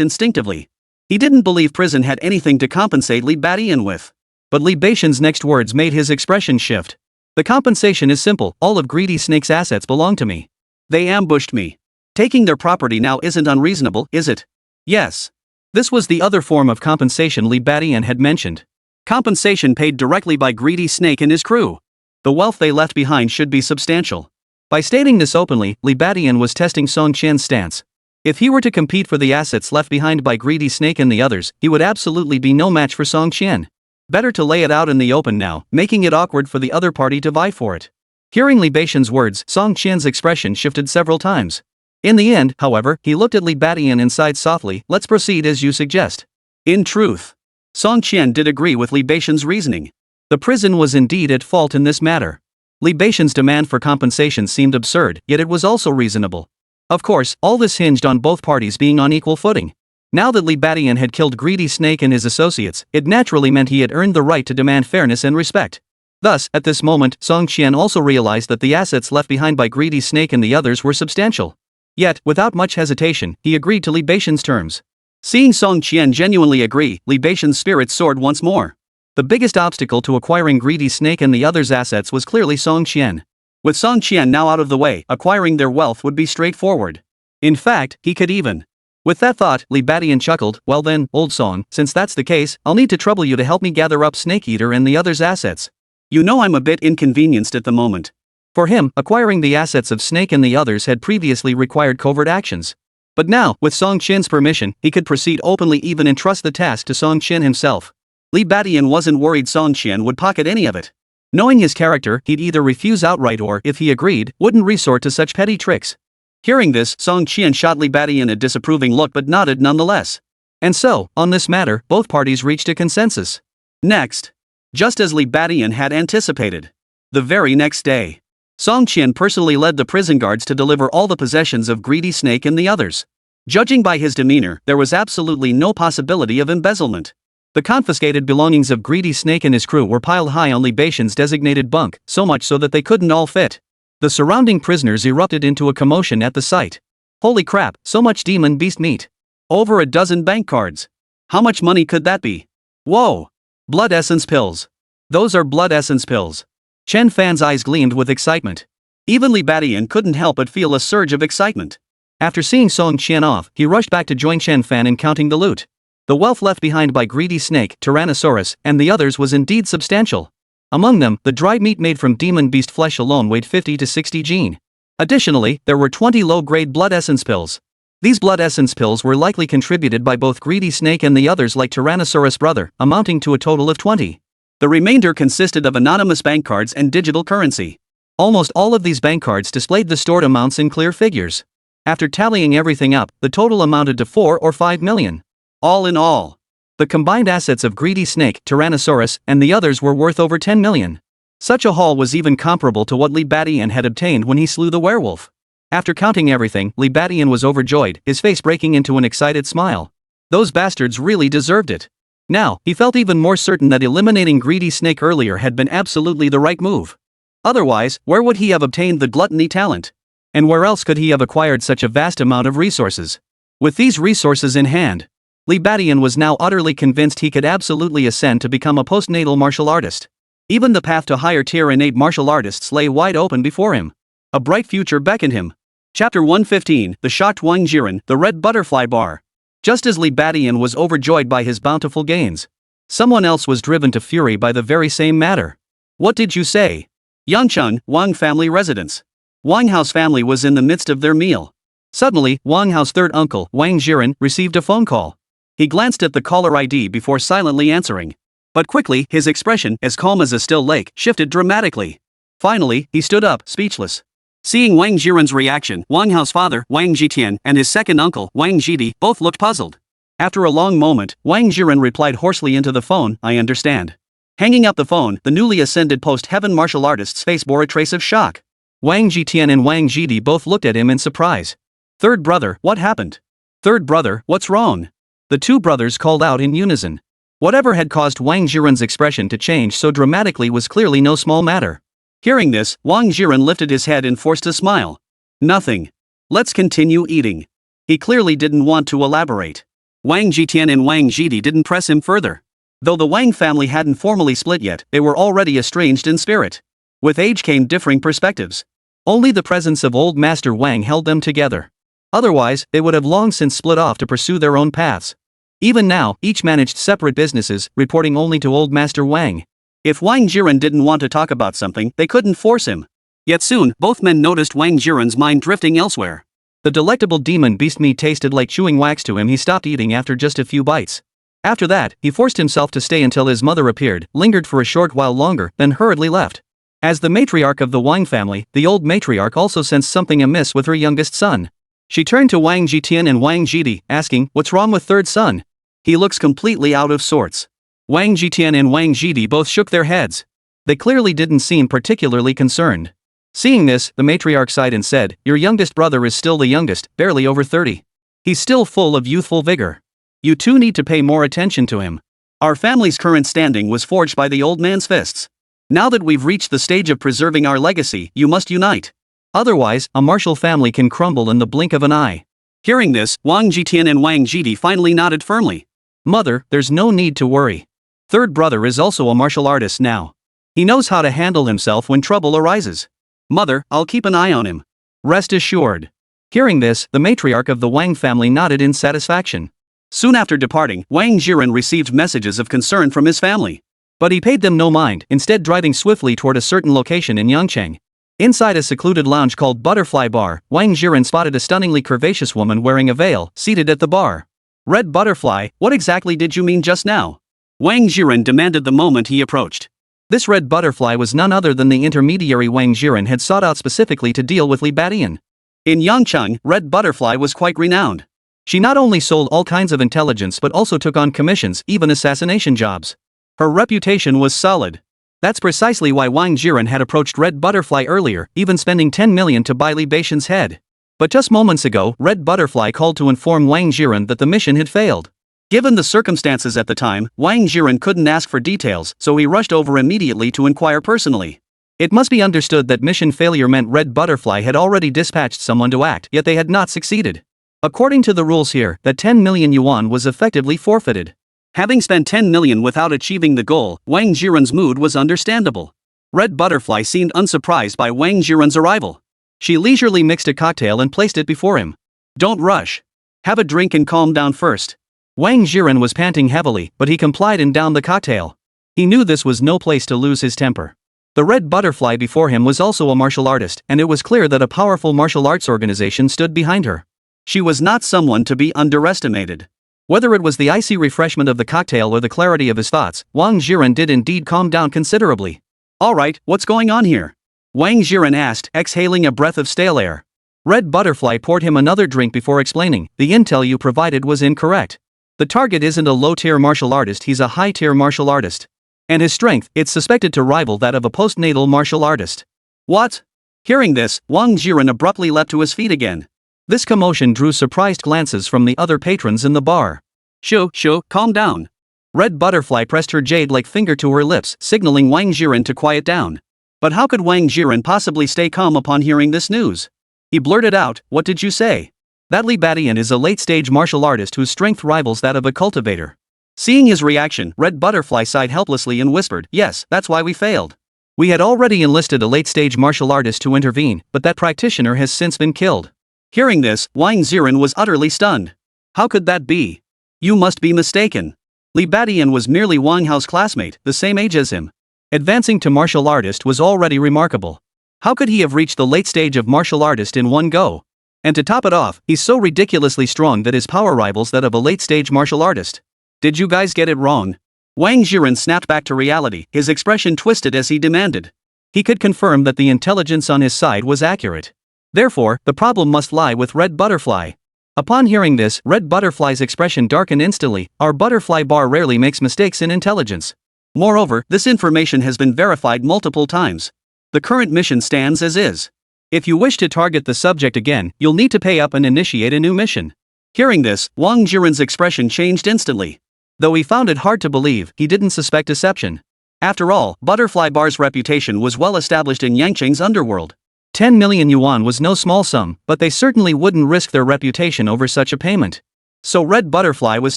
instinctively. He didn't believe prison had anything to compensate Li Badian with. But Li Badian's next words made his expression shift. The compensation is simple, all of Greedy Snake's assets belong to me. They ambushed me. Taking their property now isn't unreasonable, is it? Yes. This was the other form of compensation Li Badian had mentioned. Compensation paid directly by Greedy Snake and his crew. The wealth they left behind should be substantial. By stating this openly, Li Badian was testing Song Qian's stance. If he were to compete for the assets left behind by Greedy Snake and the others, he would absolutely be no match for Song Qian. Better to lay it out in the open now, making it awkward for the other party to vie for it. Hearing Li Badian's words, Song Qian's expression shifted several times. In the end, however, he looked at Li Badian and sighed softly. Let's proceed as you suggest. In truth, Song Qian did agree with Li Badian's reasoning. The prison was indeed at fault in this matter. Li Badian's demand for compensation seemed absurd, yet it was also reasonable. Of course, all this hinged on both parties being on equal footing. Now that Li Badian had killed Greedy Snake and his associates, it naturally meant he had earned the right to demand fairness and respect. Thus, at this moment, Song Qian also realized that the assets left behind by Greedy Snake and the others were substantial. Yet, without much hesitation, he agreed to Li Badian's terms. Seeing Song Qian genuinely agree, Li Beixian's spirits soared once more. The biggest obstacle to acquiring Greedy Snake and the others' assets was clearly Song Qian. With Song Qian now out of the way, acquiring their wealth would be straightforward. In fact, he could even. With that thought, Li Badian chuckled, well then, old Song, since that's the case, I'll need to trouble you to help me gather up Snake Eater and the others' assets. You know I'm a bit inconvenienced at the moment. For him, acquiring the assets of Snake and the others had previously required covert actions. But now, with Song Qian's permission, he could proceed openly, even entrust the task to Song Qian himself. Li Badian wasn't worried Song Qian would pocket any of it. Knowing his character, he'd either refuse outright or, if he agreed, wouldn't resort to such petty tricks. Hearing this, Song Qian shot Li Badian a disapproving look but nodded nonetheless. And so, on this matter, both parties reached a consensus. Next. Just as Li Badian had anticipated. The very next day. Song Qian personally led the prison guards to deliver all the possessions of Greedy Snake and the others. Judging by his demeanor, there was absolutely no possibility of embezzlement. The confiscated belongings of Greedy Snake and his crew were piled high on Li Beixian's designated bunk, so much so that they couldn't all fit. The surrounding prisoners erupted into a commotion at the sight. Holy crap, so much demon beast meat. Over a dozen bank cards. How much money could that be? Whoa! Blood essence pills. Those are blood essence pills. Chen Fan's eyes gleamed with excitement. Even Li Badian couldn't help but feel a surge of excitement. After seeing Song Qian off, he rushed back to join Chen Fan in counting the loot. The wealth left behind by Greedy Snake, Tyrannosaurus, and the others was indeed substantial. Among them, the dried meat made from demon beast flesh alone weighed 50 to 60 gene. Additionally, there were 20 low-grade blood essence pills. These blood essence pills were likely contributed by both Greedy Snake and the others like Tyrannosaurus brother, amounting to a total of 20. The remainder consisted of anonymous bank cards and digital currency. Almost all of these bank cards displayed the stored amounts in clear figures. After tallying everything up, the total amounted to 4 or 5 million. All in all, the combined assets of Greedy Snake, Tyrannosaurus, and the others were worth over 10 million. Such a haul was even comparable to what Li Badian had obtained when he slew the werewolf. After counting everything, Li Badian was overjoyed, his face breaking into an excited smile. Those bastards really deserved it. Now, he felt even more certain that eliminating Greedy Snake earlier had been absolutely the right move. Otherwise, where would he have obtained the gluttony talent? And where else could he have acquired such a vast amount of resources? With these resources in hand, Li Badian was now utterly convinced he could absolutely ascend to become a postnatal martial artist. Even the path to higher tier innate martial artists lay wide open before him. A bright future beckoned him. Chapter 115, The Shocked Wang Jiren, The Red Butterfly Bar. Just as Li Badian was overjoyed by his bountiful gains, someone else was driven to fury by the very same matter. What did you say? Yangchun, Wang family residence. Wang Hao's family was in the midst of their meal. Suddenly, Wang Hao's third uncle, Wang Jiren, received a phone call. He glanced at the caller ID before silently answering. But quickly, his expression, as calm as a still lake, shifted dramatically. Finally, he stood up, speechless. Seeing Wang Jiren's reaction, Wang Hao's father, Wang Jitian, and his second uncle, Wang Jidi, both looked puzzled. After a long moment, Wang Jiren replied hoarsely into the phone, I understand. Hanging up the phone, the newly ascended post-heaven martial artist's face bore a trace of shock. Wang Jitian and Wang Jidi both looked at him in surprise. Third brother, what happened? Third brother, what's wrong? The two brothers called out in unison. Whatever had caused Wang Jiren's expression to change so dramatically was clearly no small matter. Hearing this, Wang Jiren lifted his head and forced a smile. Nothing. Let's continue eating. He clearly didn't want to elaborate. Wang Jitian and Wang Jidi didn't press him further. Though the Wang family hadn't formally split yet, they were already estranged in spirit. With age came differing perspectives. Only the presence of old Master Wang held them together. Otherwise, they would have long since split off to pursue their own paths. Even now, each managed separate businesses, reporting only to old Master Wang. If Wang Jiren didn't want to talk about something, they couldn't force him. Yet soon, both men noticed Wang Jiren's mind drifting elsewhere. The delectable demon beast meat tasted like chewing wax to him. He stopped eating after just a few bites. After that, he forced himself to stay until his mother appeared, lingered for a short while longer, then hurriedly left. As the matriarch of the Wang family, the old matriarch also sensed something amiss with her youngest son. She turned to Wang Jitian and Wang Jidi, asking, what's wrong with third son? He looks completely out of sorts. Wang Jitian and Wang Jidi both shook their heads. They clearly didn't seem particularly concerned. Seeing this, the matriarch sighed and said, your youngest brother is still the youngest, barely over 30. He's still full of youthful vigor. You two need to pay more attention to him. Our family's current standing was forged by the old man's fists. Now that we've reached the stage of preserving our legacy, you must unite. Otherwise, a martial family can crumble in the blink of an eye. Hearing this, Wang Jitian and Wang Jiti finally nodded firmly. Mother, there's no need to worry. Third brother is also a martial artist now. He knows how to handle himself when trouble arises. Mother, I'll keep an eye on him. Rest assured. Hearing this, the matriarch of the Wang family nodded in satisfaction. Soon after departing, Wang Jiren received messages of concern from his family. But he paid them no mind, instead driving swiftly toward a certain location in Yangcheng. Inside a secluded lounge called Butterfly Bar, Wang Jiren spotted a stunningly curvaceous woman wearing a veil, seated at the bar. Red Butterfly, what exactly did you mean just now? Wang Jiren demanded the moment he approached. This Red Butterfly was none other than the intermediary Wang Jiren had sought out specifically to deal with Li Badian. In Yangcheng, Red Butterfly was quite renowned. She not only sold all kinds of intelligence but also took on commissions, even assassination jobs. Her reputation was solid. That's precisely why Wang Jiren had approached Red Butterfly earlier, even spending 10 million to buy Li Badian's head. But just moments ago, Red Butterfly called to inform Wang Jiren that the mission had failed. Given the circumstances at the time, Wang Jiren couldn't ask for details, so he rushed over immediately to inquire personally. It must be understood that mission failure meant Red Butterfly had already dispatched someone to act, yet they had not succeeded. According to the rules here, that 10 million yuan was effectively forfeited. Having spent 10 million without achieving the goal, Wang Jiren's mood was understandable. Red Butterfly seemed unsurprised by Wang Jiren's arrival. She leisurely mixed a cocktail and placed it before him. Don't rush. Have a drink and calm down first. Wang Jiren was panting heavily, but he complied and downed the cocktail. He knew this was no place to lose his temper. The Red Butterfly before him was also a martial artist, and it was clear that a powerful martial arts organization stood behind her. She was not someone to be underestimated. Whether it was the icy refreshment of the cocktail or the clarity of his thoughts, Wang Jiren did indeed calm down considerably. Alright, what's going on here? Wang Jiren asked, exhaling a breath of stale air. Red Butterfly poured him another drink before explaining, the intel you provided was incorrect. The target isn't a low-tier martial artist, he's a high-tier martial artist. And his strength, it's suspected to rival that of a postnatal martial artist. What? Hearing this, Wang Jiren abruptly leapt to his feet again. This commotion drew surprised glances from the other patrons in the bar. Shoo, calm down. Red Butterfly pressed her jade-like finger to her lips, signaling Wang Jiren to quiet down. But how could Wang Jiren possibly stay calm upon hearing this news? He blurted out, what did you say? That Li Badian is a late-stage martial artist whose strength rivals that of a cultivator. Seeing his reaction, Red Butterfly sighed helplessly and whispered, yes, that's why we failed. We had already enlisted a late-stage martial artist to intervene, but that practitioner has since been killed. Hearing this, Wang Jiren was utterly stunned. How could that be? You must be mistaken. Li Badian was merely Wang Hao's classmate, the same age as him. Advancing to martial artist was already remarkable. How could he have reached the late stage of martial artist in one go? And to top it off, he's so ridiculously strong that his power rivals that of a late-stage martial artist. Did you guys get it wrong? Wang Jiren snapped back to reality, his expression twisted as he demanded. He could confirm that the intelligence on his side was accurate. Therefore, the problem must lie with Red Butterfly. Upon hearing this, Red Butterfly's expression darkened instantly. Our Butterfly Bar rarely makes mistakes in intelligence. Moreover, this information has been verified multiple times. The current mission stands as is. If you wish to target the subject again, you'll need to pay up and initiate a new mission. Hearing this, Wang Jiren's expression changed instantly. Though he found it hard to believe, he didn't suspect deception. After all, Butterfly Bar's reputation was well established in Yangcheng's underworld. 10 million yuan was no small sum, but they certainly wouldn't risk their reputation over such a payment. So Red Butterfly was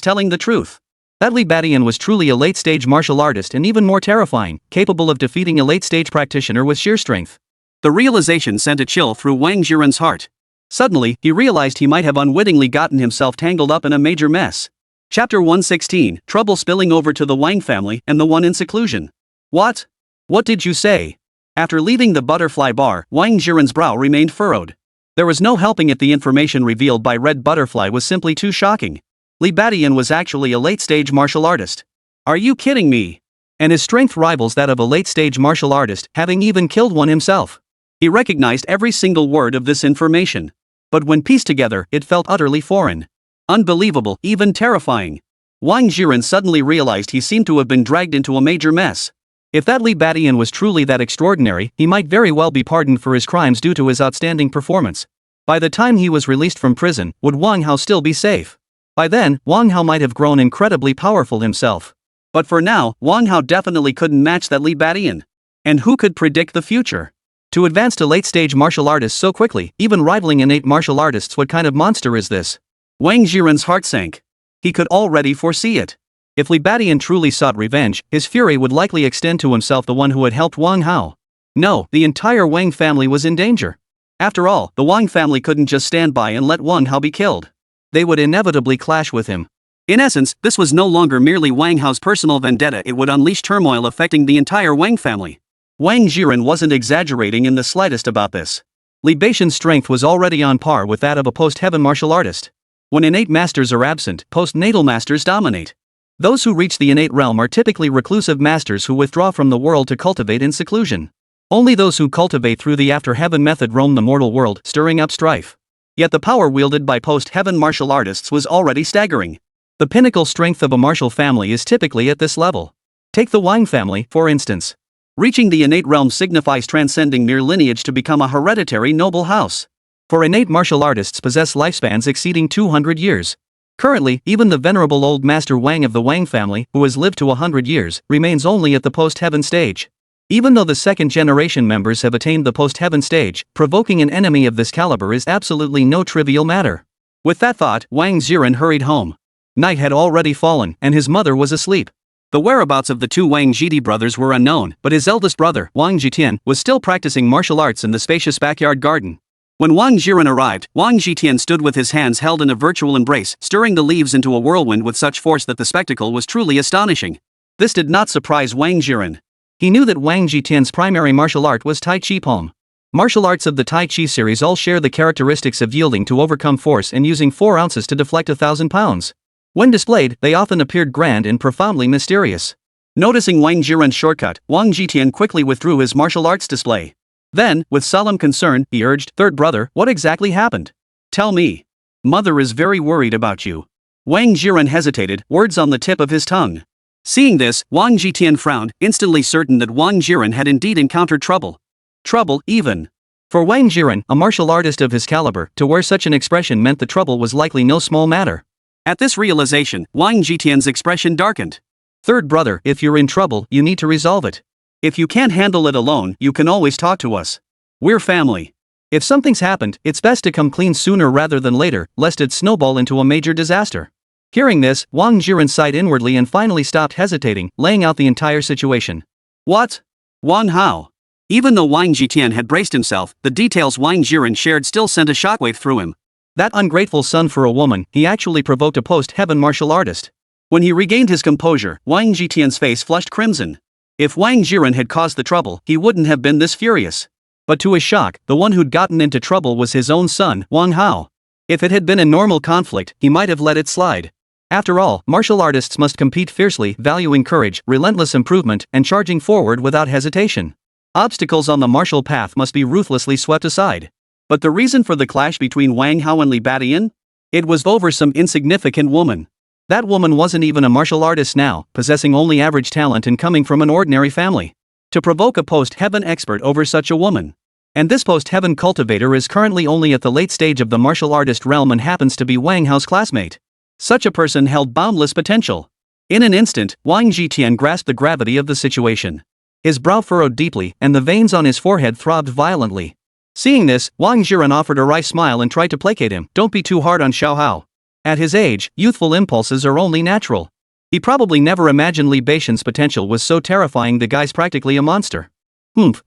telling the truth. That Li Badian was truly a late-stage martial artist and even more terrifying, capable of defeating a late-stage practitioner with sheer strength. The realization sent a chill through Wang Jiren's heart. Suddenly, he realized he might have unwittingly gotten himself tangled up in a major mess. Chapter 116, Trouble Spilling Over to the Wang Family and the One in Seclusion. What? What did you say? After leaving the Butterfly Bar, Wang Jiren's brow remained furrowed. There was no helping it, the information revealed by Red Butterfly was simply too shocking. Li Badian was actually a late-stage martial artist. Are you kidding me? And his strength rivals that of a late-stage martial artist, having even killed one himself. He recognized every single word of this information. But when pieced together, it felt utterly foreign. Unbelievable, even terrifying. Wang Jiren suddenly realized he seemed to have been dragged into a major mess. If that Li Badian was truly that extraordinary, he might very well be pardoned for his crimes due to his outstanding performance. By the time he was released from prison, would Wang Hao still be safe? By then, Wang Hao might have grown incredibly powerful himself. But for now, Wang Hao definitely couldn't match that Li Badian. And who could predict the future? To advance to late-stage martial artists so quickly, even rivaling innate martial artists, what kind of monster is this? Wang Jiren's heart sank. He could already foresee it. If Li Badian truly sought revenge, his fury would likely extend to himself, the one who had helped Wang Hao. No, the entire Wang family was in danger. After all, the Wang family couldn't just stand by and let Wang Hao be killed. They would inevitably clash with him. In essence, this was no longer merely Wang Hao's personal vendetta, it would unleash turmoil affecting the entire Wang family. Wang Jiren wasn't exaggerating in the slightest about this. Li Badian's strength was already on par with that of a post-heaven martial artist. When innate masters are absent, post-natal masters dominate. Those who reach the innate realm are typically reclusive masters who withdraw from the world to cultivate in seclusion. Only those who cultivate through the after-heaven method roam the mortal world, stirring up strife. Yet the power wielded by post-heaven martial artists was already staggering. The pinnacle strength of a martial family is typically at this level. Take the Wang family, for instance. Reaching the innate realm signifies transcending mere lineage to become a hereditary noble house. For innate martial artists possess lifespans exceeding 200 years. Currently, even the venerable old master Wang of the Wang family, who has lived to 100 years, remains only at the post-heaven stage. Even though the second-generation members have attained the post-heaven stage, provoking an enemy of this caliber is absolutely no trivial matter. With that thought, Wang Jiren hurried home. Night had already fallen, and his mother was asleep. The whereabouts of the two Wang Jidi brothers were unknown, but his eldest brother, Wang Jitian, was still practicing martial arts in the spacious backyard garden. When Wang Jiren arrived, Wang Jitian stood with his hands held in a virtual embrace, stirring the leaves into a whirlwind with such force that the spectacle was truly astonishing. This did not surprise Wang Jiren. He knew that Wang Jitian's primary martial art was Tai Chi Pom. Martial arts of the Tai Chi series all share the characteristics of yielding to overcome force and using 4 ounces to deflect 1,000 pounds. When displayed, they often appeared grand and profoundly mysterious. Noticing Wang Jiren's shortcut, Wang Jitian quickly withdrew his martial arts display. Then, with solemn concern, he urged, "Third brother, what exactly happened? Tell me. Mother is very worried about you." Wang Jiren hesitated, words on the tip of his tongue. Seeing this, Wang Jitian frowned, instantly certain that Wang Jiren had indeed encountered trouble. Trouble, even. For Wang Jiren, a martial artist of his caliber, to wear such an expression meant the trouble was likely no small matter. At this realization, Wang Jitian's expression darkened. "Third brother, if you're in trouble, you need to resolve it. If you can't handle it alone, you can always talk to us. We're family. If something's happened, it's best to come clean sooner rather than later, lest it snowball into a major disaster." Hearing this, Wang Jiren sighed inwardly and finally stopped hesitating, laying out the entire situation. What? Wang Hao? Even though Wang Jitian had braced himself, the details Wang Jiren shared still sent a shockwave through him. That ungrateful son for a woman, he actually provoked a post-heaven martial artist. When he regained his composure, Wang Jitian's face flushed crimson. If Wang Jiren had caused the trouble, he wouldn't have been this furious. But to his shock, the one who'd gotten into trouble was his own son, Wang Hao. If it had been a normal conflict, he might have let it slide. After all, martial artists must compete fiercely, valuing courage, relentless improvement, and charging forward without hesitation. Obstacles on the martial path must be ruthlessly swept aside. But the reason for the clash between Wang Hao and Li Badian? It was over some insignificant woman. That woman wasn't even a martial artist now, possessing only average talent and coming from an ordinary family. To provoke a post-heaven expert over such a woman. And this post-heaven cultivator is currently only at the late stage of the martial artist realm and happens to be Wang Hao's classmate. Such a person held boundless potential. In an instant, Wang Jitian grasped the gravity of the situation. His brow furrowed deeply, and the veins on his forehead throbbed violently. Seeing this, Wang Jiren offered a wry smile and tried to placate him. "Don't be too hard on Xiao Hao. At his age, youthful impulses are only natural. He probably never imagined Li Badian's potential was so terrifying. The guy's practically a monster.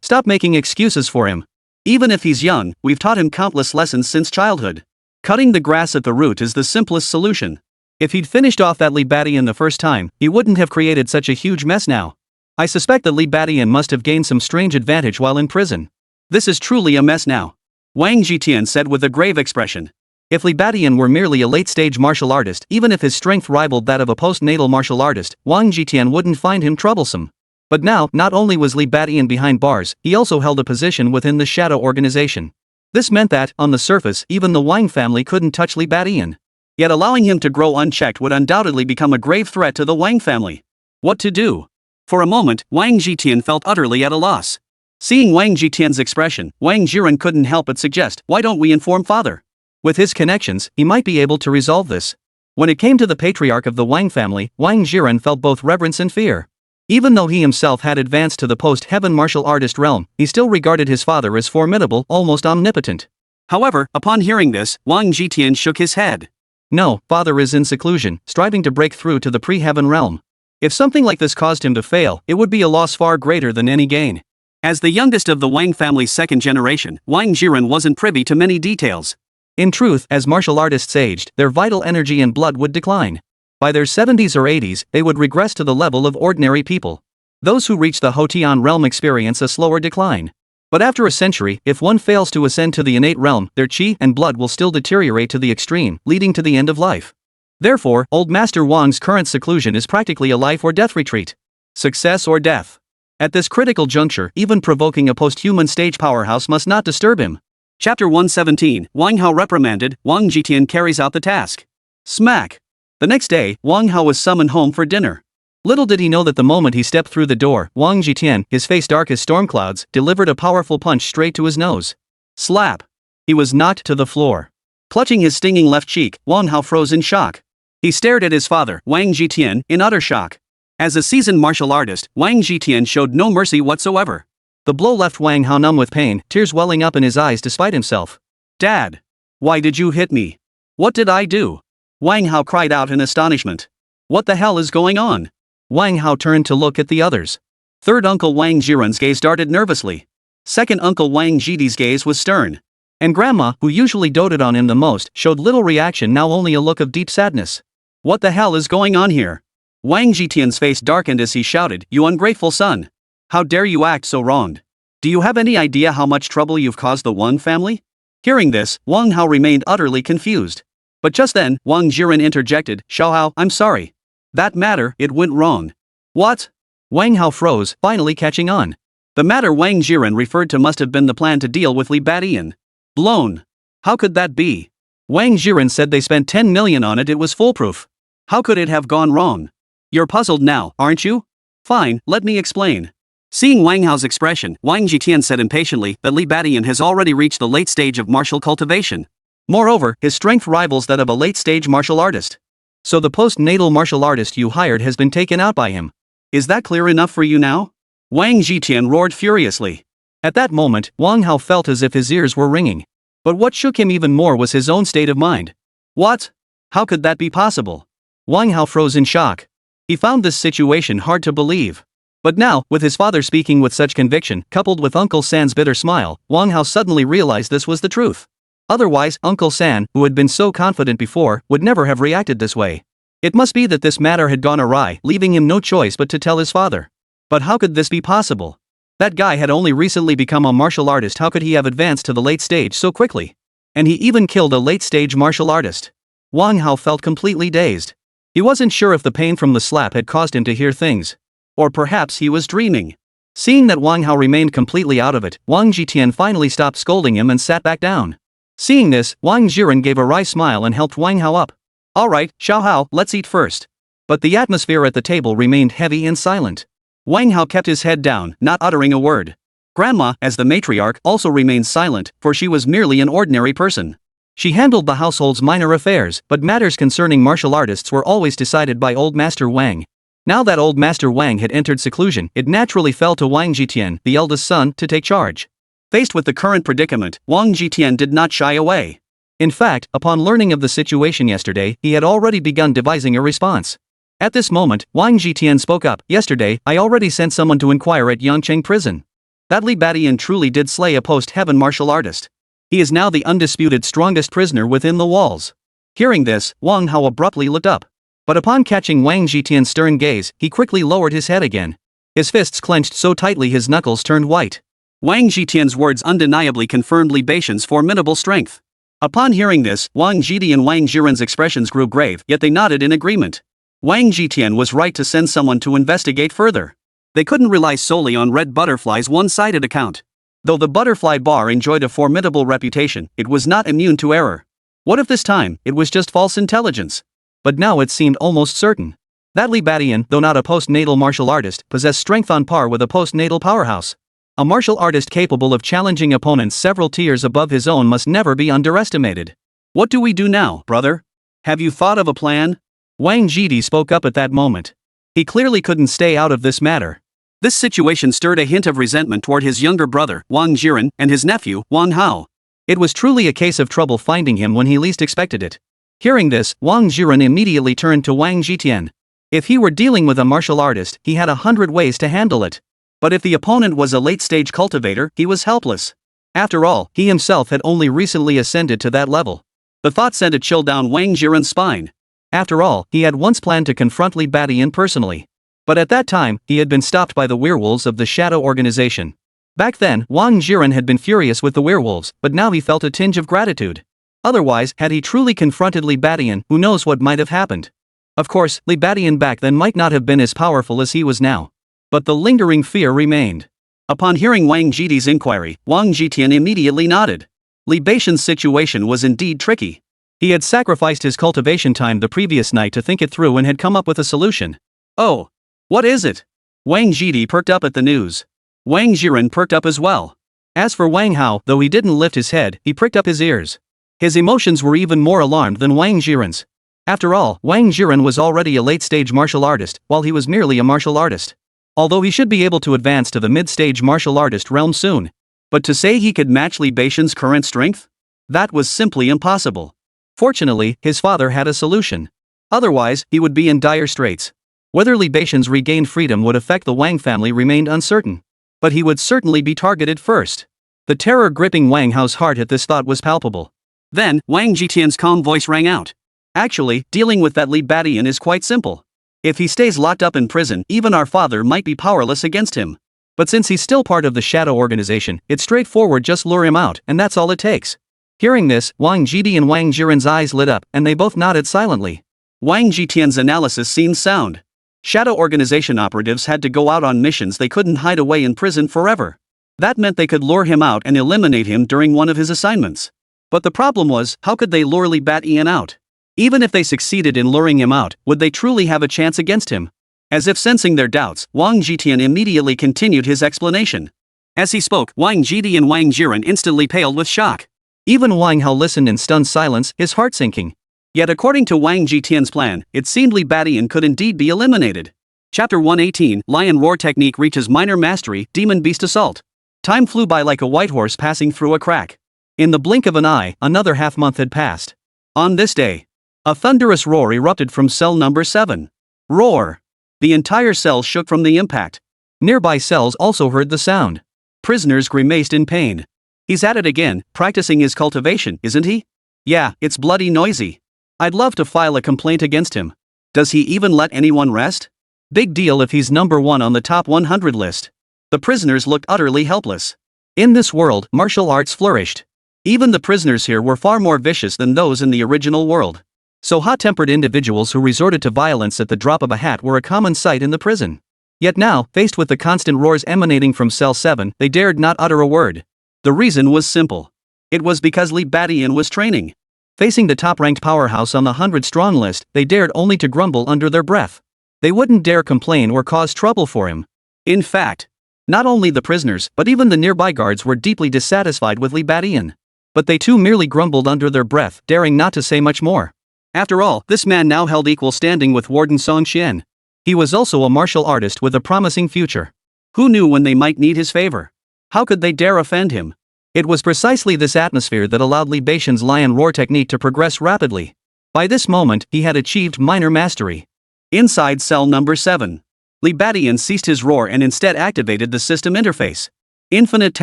Stop making excuses for him. Even if he's young, we've taught him countless lessons since childhood. Cutting the grass at the root is the simplest solution. If he'd finished off that Li Badian the first time, he wouldn't have created such a huge mess now. I suspect that Li Badian must have gained some strange advantage while in prison. This is truly a mess now," Wang Jitian said with a grave expression. If Li Badian were merely a late-stage martial artist, even if his strength rivaled that of a post-natal martial artist, Wang Jitian wouldn't find him troublesome. But now, not only was Li Badian behind bars, he also held a position within the Shadow Organization. This meant that, on the surface, even the Wang family couldn't touch Li Badian. Yet allowing him to grow unchecked would undoubtedly become a grave threat to the Wang family. What to do? For a moment, Wang Jitian felt utterly at a loss. Seeing Wang Jitian's expression, Wang Jiren couldn't help but suggest, "Why don't we inform father?" With his connections, he might be able to resolve this. When it came to the patriarch of the Wang family, Wang Jiren felt both reverence and fear. Even though he himself had advanced to the post-heaven martial artist realm, he still regarded his father as formidable, almost omnipotent. However, upon hearing this, Wang Jitian shook his head. No, father is in seclusion, striving to break through to the pre-heaven realm. If something like this caused him to fail, it would be a loss far greater than any gain. As the youngest of the Wang family's second generation, Wang Jiren wasn't privy to many details. In truth, as martial artists aged, their vital energy and blood would decline. By their 70s or 80s, they would regress to the level of ordinary people. Those who reach the Hotian realm experience a slower decline. But after a century, if one fails to ascend to the innate realm, their chi and blood will still deteriorate to the extreme, leading to the end of life. Therefore, Old Master Wang's current seclusion is practically a life or death retreat. Success or death. At this critical juncture, even provoking a post-human stage powerhouse must not disturb him. Chapter 117, Wang Hao reprimanded, Wang Jitian carries out the task. Smack. The next day, Wang Hao was summoned home for dinner. Little did he know that the moment he stepped through the door, Wang Jitian, his face dark as storm clouds, delivered a powerful punch straight to his nose. Slap. He was knocked to the floor. Clutching his stinging left cheek, Wang Hao froze in shock. He stared at his father, Wang Jitian, in utter shock. As a seasoned martial artist, Wang Jitian showed no mercy whatsoever. The blow left Wang Hao numb with pain, tears welling up in his eyes despite himself. Dad! Why did you hit me? What did I do? Wang Hao cried out in astonishment. What the hell is going on? Wang Hao turned to look at the others. Third uncle Wang Jiren's gaze darted nervously. Second uncle Wang Jidi's gaze was stern. And grandma, who usually doted on him the most, showed little reaction, now only a look of deep sadness. What the hell is going on here? Wang Jitian's face darkened as he shouted, You ungrateful son! How dare you act so wronged? Do you have any idea how much trouble you've caused the Wang family? Hearing this, Wang Hao remained utterly confused. But just then, Wang Jiren interjected, Xiao Hao, I'm sorry. That matter, it went wrong. What? Wang Hao froze, finally catching on. The matter Wang Jiren referred to must have been the plan to deal with Li Badian. Blown. How could that be? Wang Jiren said they spent 10 million on it, it was foolproof. How could it have gone wrong? You're puzzled now, aren't you? Fine, let me explain. Seeing Wang Hao's expression, Wang Jitian said impatiently that Li Badian has already reached the late stage of martial cultivation. Moreover, his strength rivals that of a late-stage martial artist. So the post-natal martial artist you hired has been taken out by him. Is that clear enough for you now? Wang Jitian roared furiously. At that moment, Wang Hao felt as if his ears were ringing. But what shook him even more was his own state of mind. What? How could that be possible? Wang Hao froze in shock. He found this situation hard to believe. But now, with his father speaking with such conviction, coupled with Uncle San's bitter smile, Wang Hao suddenly realized this was the truth. Otherwise, Uncle San, who had been so confident before, would never have reacted this way. It must be that this matter had gone awry, leaving him no choice but to tell his father. But how could this be possible? That guy had only recently become a martial artist, how could he have advanced to the late stage so quickly? And he even killed a late-stage martial artist. Wang Hao felt completely dazed. He wasn't sure if the pain from the slap had caused him to hear things. Or perhaps he was dreaming. Seeing that Wang Hao remained completely out of it, Wang Jitian finally stopped scolding him and sat back down. Seeing this, Wang Jiren gave a wry smile and helped Wang Hao up. Alright, Xiao Hao, let's eat first. But the atmosphere at the table remained heavy and silent. Wang Hao kept his head down, not uttering a word. Grandma, as the matriarch, also remained silent, for she was merely an ordinary person. She handled the household's minor affairs, but matters concerning martial artists were always decided by Old Master Wang. Now that Old Master Wang had entered seclusion, it naturally fell to Wang Jitian, the eldest son, to take charge. Faced with the current predicament, Wang Jitian did not shy away. In fact, upon learning of the situation yesterday, he had already begun devising a response. At this moment, Wang Jitian spoke up. Yesterday, I already sent someone to inquire at Yangcheng prison. That Li Badian truly did slay a post-heaven martial artist. He is now the undisputed strongest prisoner within the walls. Hearing this, Wang Hao abruptly looked up. But upon catching Wang Jitian's stern gaze, he quickly lowered his head again. His fists clenched so tightly his knuckles turned white. Wang Jitian's words undeniably confirmed Li Badian's formidable strength. Upon hearing this, Wang Jidi and Wang Jiren's expressions grew grave, yet they nodded in agreement. Wang Jitian was right to send someone to investigate further. They couldn't rely solely on Red Butterfly's one-sided account. Though the Butterfly Bar enjoyed a formidable reputation, it was not immune to error. What if this time, it was just false intelligence? But now it seemed almost certain. That Li Badian, though not a post-natal martial artist, possessed strength on par with a post-natal powerhouse. A martial artist capable of challenging opponents several tiers above his own must never be underestimated. What do we do now, brother? Have you thought of a plan? Wang Jidi spoke up at that moment. He clearly couldn't stay out of this matter. This situation stirred a hint of resentment toward his younger brother, Wang Jiren, and his nephew, Wang Hao. It was truly a case of trouble finding him when he least expected it. Hearing this, Wang Jiren immediately turned to Wang Jitian. If he were dealing with a martial artist, he had 100 ways to handle it. But if the opponent was a late-stage cultivator, he was helpless. After all, he himself had only recently ascended to that level. The thought sent a chill down Wang Jiren's spine. After all, he had once planned to confront Li Badian personally. But at that time, he had been stopped by the werewolves of the Shadow Organization. Back then, Wang Jiren had been furious with the werewolves, but now he felt a tinge of gratitude. Otherwise, had he truly confronted Li Badian, who knows what might have happened. Of course, Li Badian back then might not have been as powerful as he was now. But the lingering fear remained. Upon hearing Wang Jiti's inquiry, Wang Jitian immediately nodded. Li Badian's situation was indeed tricky. He had sacrificed his cultivation time the previous night to think it through and had come up with a solution. Oh. What is it? Wang Jiti perked up at the news. Wang Jiren perked up as well. As for Wang Hao, though he didn't lift his head, he pricked up his ears. His emotions were even more alarmed than Wang Jiren's. After all, Wang Jiren was already a late-stage martial artist, while he was merely a martial artist. Although he should be able to advance to the mid-stage martial artist realm soon. But to say he could match Li Badian's current strength? That was simply impossible. Fortunately, his father had a solution. Otherwise, he would be in dire straits. Whether Li Badian's regained freedom would affect the Wang family remained uncertain. But he would certainly be targeted first. The terror gripping Wang Hao's heart at this thought was palpable. Then, Wang Jitian's calm voice rang out. Actually, dealing with that Li Badian is quite simple. If he stays locked up in prison, even our father might be powerless against him. But since he's still part of the Shadow Organization, it's straightforward, just lure him out, and that's all it takes. Hearing this, Wang Jiti and Wang Jiren's eyes lit up, and they both nodded silently. Wang Jitian's analysis seemed sound. Shadow Organization operatives had to go out on missions they couldn't hide away in prison forever. That meant they could lure him out and eliminate him during one of his assignments. But the problem was, how could they lure Li Badian out? Even if they succeeded in luring him out, would they truly have a chance against him? As if sensing their doubts, Wang Jitian immediately continued his explanation. As he spoke, Wang Jiti and Wang Jiren instantly paled with shock. Even Wang Hao listened in stunned silence, his heart sinking. Yet according to Wang Jitian's plan, it seemed Li Badian could indeed be eliminated. Chapter 118, Lion Roar Technique reaches minor mastery, Demon Beast Assault. Time flew by like a white horse passing through a crack. In the blink of an eye, another half-month had passed. On this day, a thunderous roar erupted from cell number 7. Roar! The entire cell shook from the impact. Nearby cells also heard the sound. Prisoners grimaced in pain. He's at it again, practicing his cultivation, isn't he? Yeah, it's bloody noisy. I'd love to file a complaint against him. Does he even let anyone rest? Big deal if he's number 1 on the top 100 list. The prisoners looked utterly helpless. In this world, martial arts flourished. Even the prisoners here were far more vicious than those in the original world. So hot-tempered individuals who resorted to violence at the drop of a hat were a common sight in the prison. Yet now, faced with the constant roars emanating from cell 7, they dared not utter a word. The reason was simple. It was because Li Badian was training. Facing the top-ranked powerhouse on the 100-strong list, they dared only to grumble under their breath. They wouldn't dare complain or cause trouble for him. In fact, not only the prisoners, but even the nearby guards were deeply dissatisfied with Li Badian. But they too merely grumbled under their breath, daring not to say much more. After all, this man now held equal standing with Warden Song Xian. He was also a martial artist with a promising future. Who knew when they might need his favor? How could they dare offend him? It was precisely this atmosphere that allowed Li Badian's Lion Roar technique to progress rapidly. By this moment, he had achieved minor mastery. Inside cell number 7, Li Badian ceased his roar and instead activated the system interface. Infinite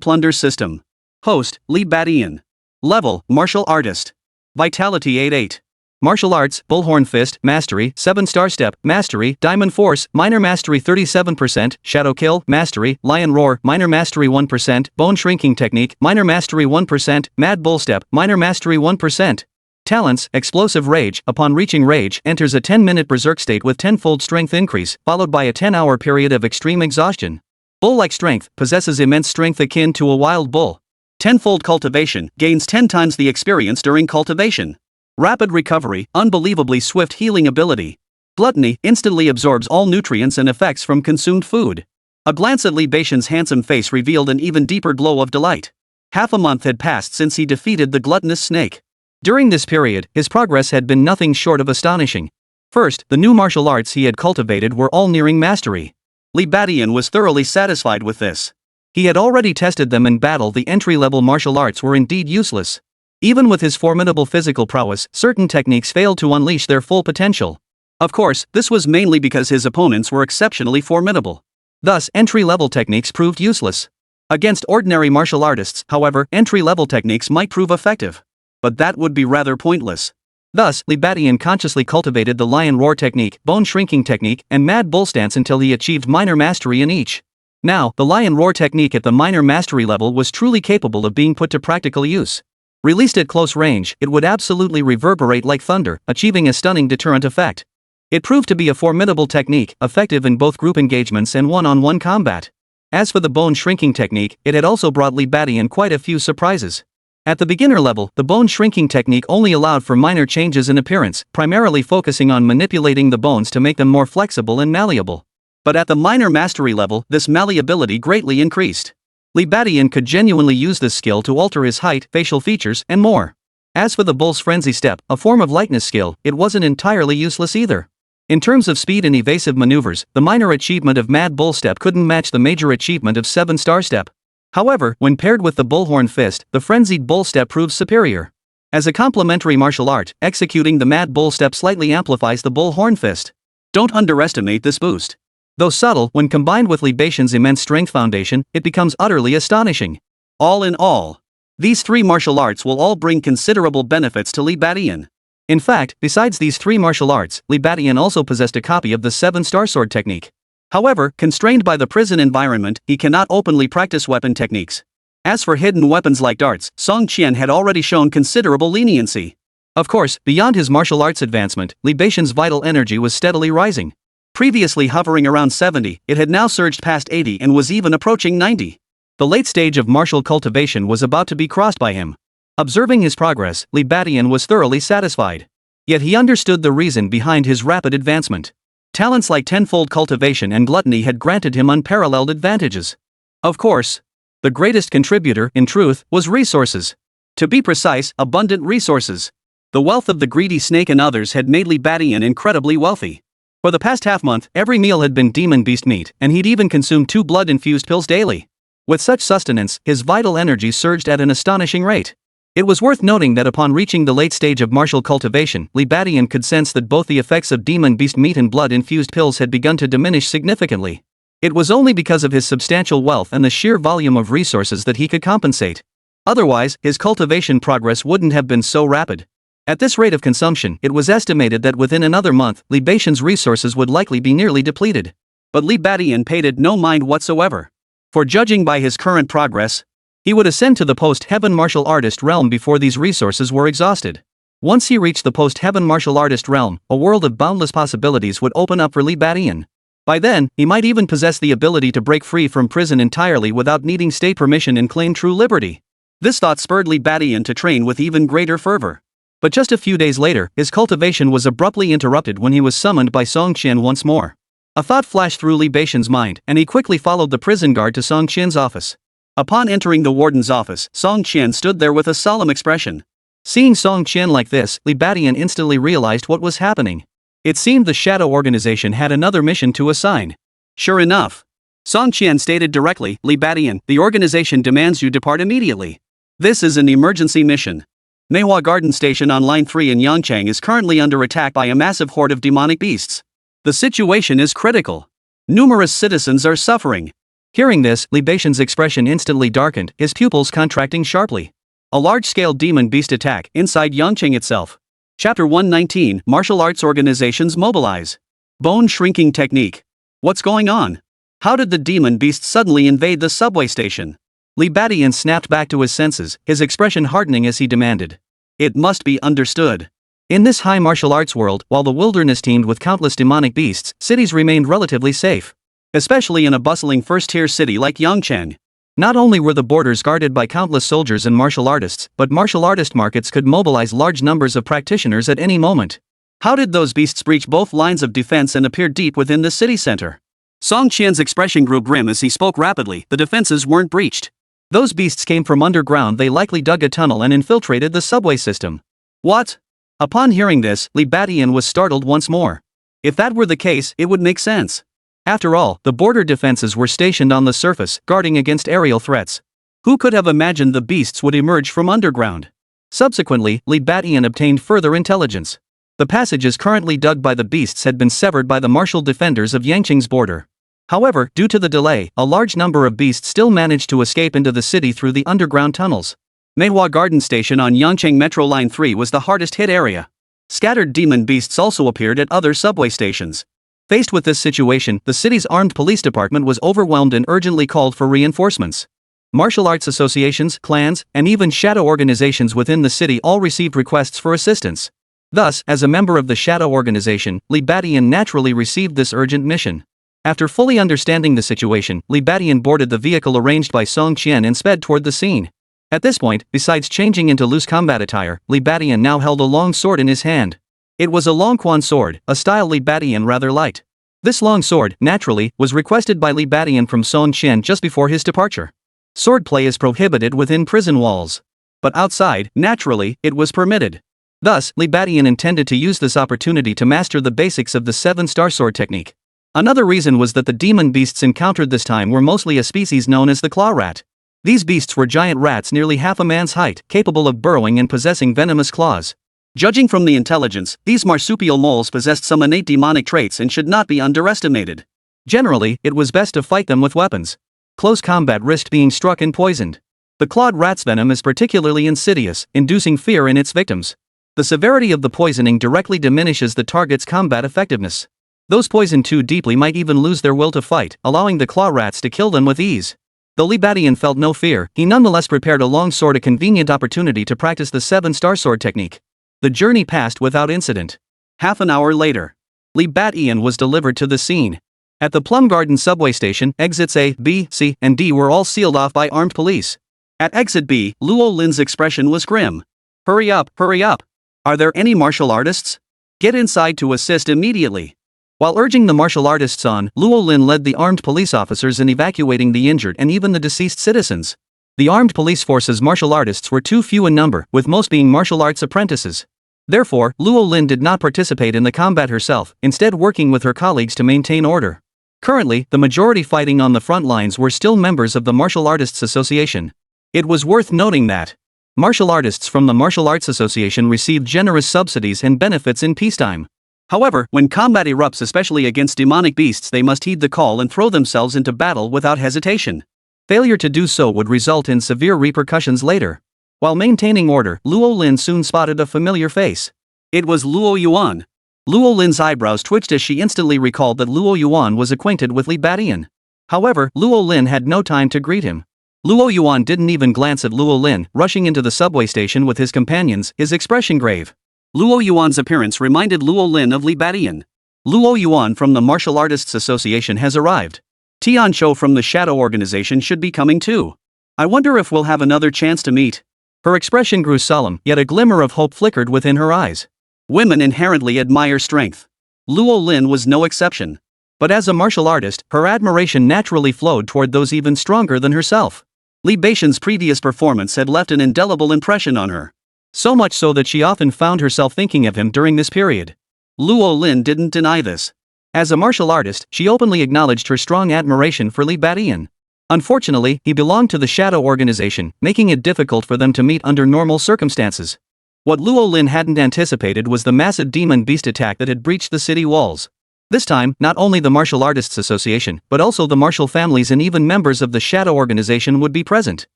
Plunder System. Host, Li Badian. Level, Martial Artist. Vitality 88. Martial Arts, Bullhorn Fist, Mastery, 7-star Step, Mastery, Diamond Force, Minor Mastery 37%, Shadow Kill, Mastery, Lion Roar, Minor Mastery 1%, Bone Shrinking Technique, Minor Mastery 1%, Mad Bull Step, Minor Mastery 1%. Talents, Explosive Rage, upon reaching Rage, enters a 10-minute berserk state with tenfold strength increase, followed by a 10-hour period of extreme exhaustion. Bull-like Strength, possesses immense strength akin to a wild bull. Tenfold Cultivation, gains 10 times the experience during cultivation. Rapid Recovery, unbelievably swift healing ability. Gluttony, instantly absorbs all nutrients and effects from consumed food. A glance at Li Badian's handsome face revealed an even deeper glow of delight. Half a month had passed since he defeated the gluttonous snake. During this period, his progress had been nothing short of astonishing. First, the new martial arts he had cultivated were all nearing mastery. Li Badian was thoroughly satisfied with this. He had already tested them in battle. The entry-level martial arts were indeed useless. Even with his formidable physical prowess, certain techniques failed to unleash their full potential. Of course, this was mainly because his opponents were exceptionally formidable. Thus, entry-level techniques proved useless. Against ordinary martial artists, however, entry-level techniques might prove effective. But that would be rather pointless. Thus, Li Badian consciously cultivated the lion roar technique, bone shrinking technique, and mad bull stance until he achieved minor mastery in each. Now, the lion roar technique at the minor mastery level was truly capable of being put to practical use. Released at close range, it would absolutely reverberate like thunder, achieving a stunning deterrent effect. It proved to be a formidable technique, effective in both group engagements and one-on-one combat. As for the bone shrinking technique, it had also brought Li Badian quite a few surprises. At the beginner level, the bone shrinking technique only allowed for minor changes in appearance, primarily focusing on manipulating the bones to make them more flexible and malleable. But at the minor mastery level, this malleability greatly increased. Li Badian could genuinely use this skill to alter his height, facial features, and more. As for the bull's frenzy step, a form of lightness skill, it wasn't entirely useless either. In terms of speed and evasive maneuvers, the minor achievement of Mad Bull Step couldn't match the major achievement of 7-star Step. However, when paired with the Bullhorn Fist, the Frenzied Bull Step proves superior. As a complementary martial art, executing the Mad Bull Step slightly amplifies the Bullhorn Fist. Don't underestimate this boost. Though subtle, when combined with Li Badian's immense strength foundation, it becomes utterly astonishing. All in all, these three martial arts will all bring considerable benefits to Li Badian. In fact, besides these three martial arts, Li Badian also possessed a copy of the 7-star sword technique. However, constrained by the prison environment, he cannot openly practice weapon techniques. As for hidden weapons like darts, Song Qian had already shown considerable leniency. Of course, beyond his martial arts advancement, Li Badian's vital energy was steadily rising. Previously hovering around 70, it had now surged past 80 and was even approaching 90. The late stage of martial cultivation was about to be crossed by him. Observing his progress, Li Badian was thoroughly satisfied. Yet he understood the reason behind his rapid advancement. Talents like tenfold cultivation and gluttony had granted him unparalleled advantages. Of course, the greatest contributor, in truth, was resources. To be precise, abundant resources. The wealth of the greedy snake and others had made Li Badian incredibly wealthy. For the past half-month, every meal had been demon beast meat, and he'd even consumed 2 blood-infused pills daily. With such sustenance, his vital energy surged at an astonishing rate. It was worth noting that upon reaching the late stage of martial cultivation, Li Badian could sense that both the effects of demon beast meat and blood-infused pills had begun to diminish significantly. It was only because of his substantial wealth and the sheer volume of resources that he could compensate. Otherwise, his cultivation progress wouldn't have been so rapid. At this rate of consumption, it was estimated that within another month, Li Badian's resources would likely be nearly depleted. But Li Badian paid it no mind whatsoever. For judging by his current progress, he would ascend to the post-heaven martial artist realm before these resources were exhausted. Once he reached the post-heaven martial artist realm, a world of boundless possibilities would open up for Li Badian. By then, he might even possess the ability to break free from prison entirely without needing state permission and claim true liberty. This thought spurred Li Badian to train with even greater fervor. But just a few days later, his cultivation was abruptly interrupted when he was summoned by Song Qian once more. A thought flashed through Li Badian's mind, and he quickly followed the prison guard to Song Qian's office. Upon entering the warden's office, Song Qian stood there with a solemn expression. Seeing Song Qian like this, Li Badian instantly realized what was happening. It seemed the Shadow Organization had another mission to assign. Sure enough, Song Qian stated directly, "Li Badian, the organization demands you depart immediately. This is an emergency mission. Manhwa Garden Station on Line 3 in Yangchang is currently under attack by a massive horde of demonic beasts. The situation is critical. Numerous citizens are suffering." Hearing this, Li Badian's expression instantly darkened, his pupils contracting sharply. A large-scale demon beast attack inside Yangchang itself. Chapter 119, Martial Arts Organizations Mobilize. Bone Shrinking Technique. What's going on? How did the demon beast suddenly invade the subway station? Li Badian snapped back to his senses, his expression hardening as he demanded. It must be understood. In this high martial arts world, while the wilderness teemed with countless demonic beasts, cities remained relatively safe. Especially in a bustling first-tier city like Yangchang. Not only were the borders guarded by countless soldiers and martial artists, but martial artist markets could mobilize large numbers of practitioners at any moment. How did those beasts breach both lines of defense and appear deep within the city center? Song Qian's expression grew grim as he spoke rapidly. The defenses weren't breached. Those beasts came from underground. They likely dug a tunnel and infiltrated the subway system. What? Upon hearing this, Li Batian was startled once more. If that were the case, it would make sense. After all, the border defenses were stationed on the surface, guarding against aerial threats. Who could have imagined the beasts would emerge from underground? Subsequently, Li Batian obtained further intelligence. The passages currently dug by the beasts had been severed by the martial defenders of Yangqing's border. However, due to the delay, a large number of beasts still managed to escape into the city through the underground tunnels. Manhwa Garden Station on Yangqing Metro Line 3 was the hardest hit area. Scattered demon beasts also appeared at other subway stations. Faced with this situation, the city's armed police department was overwhelmed and urgently called for reinforcements. Martial arts associations, clans, and even shadow organizations within the city all received requests for assistance. Thus, as a member of the shadow organization, Li Batian naturally received this urgent mission. After fully understanding the situation, Li Batian boarded the vehicle arranged by Song Qian and sped toward the scene. At this point, besides changing into loose combat attire, Li Batian now held a long sword in his hand. It was a long quan sword, a style Li Batian rather liked. This long sword, naturally, was requested by Li Batian from Song Qian just before his departure. Swordplay is prohibited within prison walls. But outside, naturally, it was permitted. Thus, Li Batian intended to use this opportunity to master the basics of the 7-star sword technique. Another reason was that the demon beasts encountered this time were mostly a species known as the claw rat. These beasts were giant rats nearly half a man's height, capable of burrowing and possessing venomous claws. Judging from the intelligence, these marsupial moles possessed some innate demonic traits and should not be underestimated. Generally, it was best to fight them with weapons. Close combat risked being struck and poisoned. The clawed rat's venom is particularly insidious, inducing fear in its victims. The severity of the poisoning directly diminishes the target's combat effectiveness. Those poisoned too deeply might even lose their will to fight, allowing the claw rats to kill them with ease. Though Li Batian felt no fear, he nonetheless prepared a long sword, a convenient opportunity to practice the 7-star sword technique. The journey passed without incident. Half an hour later, Li Batian was delivered to the scene. At the Plum Garden subway station, exits A, B, C, and D were all sealed off by armed police. At exit B, Luo Lin's expression was grim. Hurry up, hurry up. Are there any martial artists? Get inside to assist immediately. While urging the martial artists on, Luo Lin led the armed police officers in evacuating the injured and even the deceased citizens. The armed police force's martial artists were too few in number, with most being martial arts apprentices. Therefore, Luo Lin did not participate in the combat herself, instead working with her colleagues to maintain order. Currently, the majority fighting on the front lines were still members of the Martial Artists Association. It was worth noting that martial artists from the Martial Arts Association received generous subsidies and benefits in peacetime. However, when combat erupts, especially against demonic beasts, they must heed the call and throw themselves into battle without hesitation. Failure to do so would result in severe repercussions later. While maintaining order, Luo Lin soon spotted a familiar face. It was Luo Yuan. Luo Lin's eyebrows twitched as she instantly recalled that Luo Yuan was acquainted with Li Batian. However, Luo Lin had no time to greet him. Luo Yuan didn't even glance at Luo Lin, rushing into the subway station with his companions, his expression grave. Luo Yuan's appearance reminded Luo Lin of Li Batian. Luo Yuan from the Martial Artists Association has arrived. Tian Shou from the Shadow Organization should be coming too. I wonder if we'll have another chance to meet. Her expression grew solemn, yet a glimmer of hope flickered within her eyes. Women inherently admire strength. Luo Lin was no exception. But as a martial artist, her admiration naturally flowed toward those even stronger than herself. Li Batian's previous performance had left an indelible impression on her. So much so that she often found herself thinking of him during this period. Luo Lin didn't deny this. As a martial artist, she openly acknowledged her strong admiration for Li Batian. Unfortunately, he belonged to the Shadow Organization, making it difficult for them to meet under normal circumstances. What Luo Lin hadn't anticipated was the massive demon beast attack that had breached the city walls. This time, not only the Martial Artists Association, but also the martial families and even members of the Shadow Organization would be present.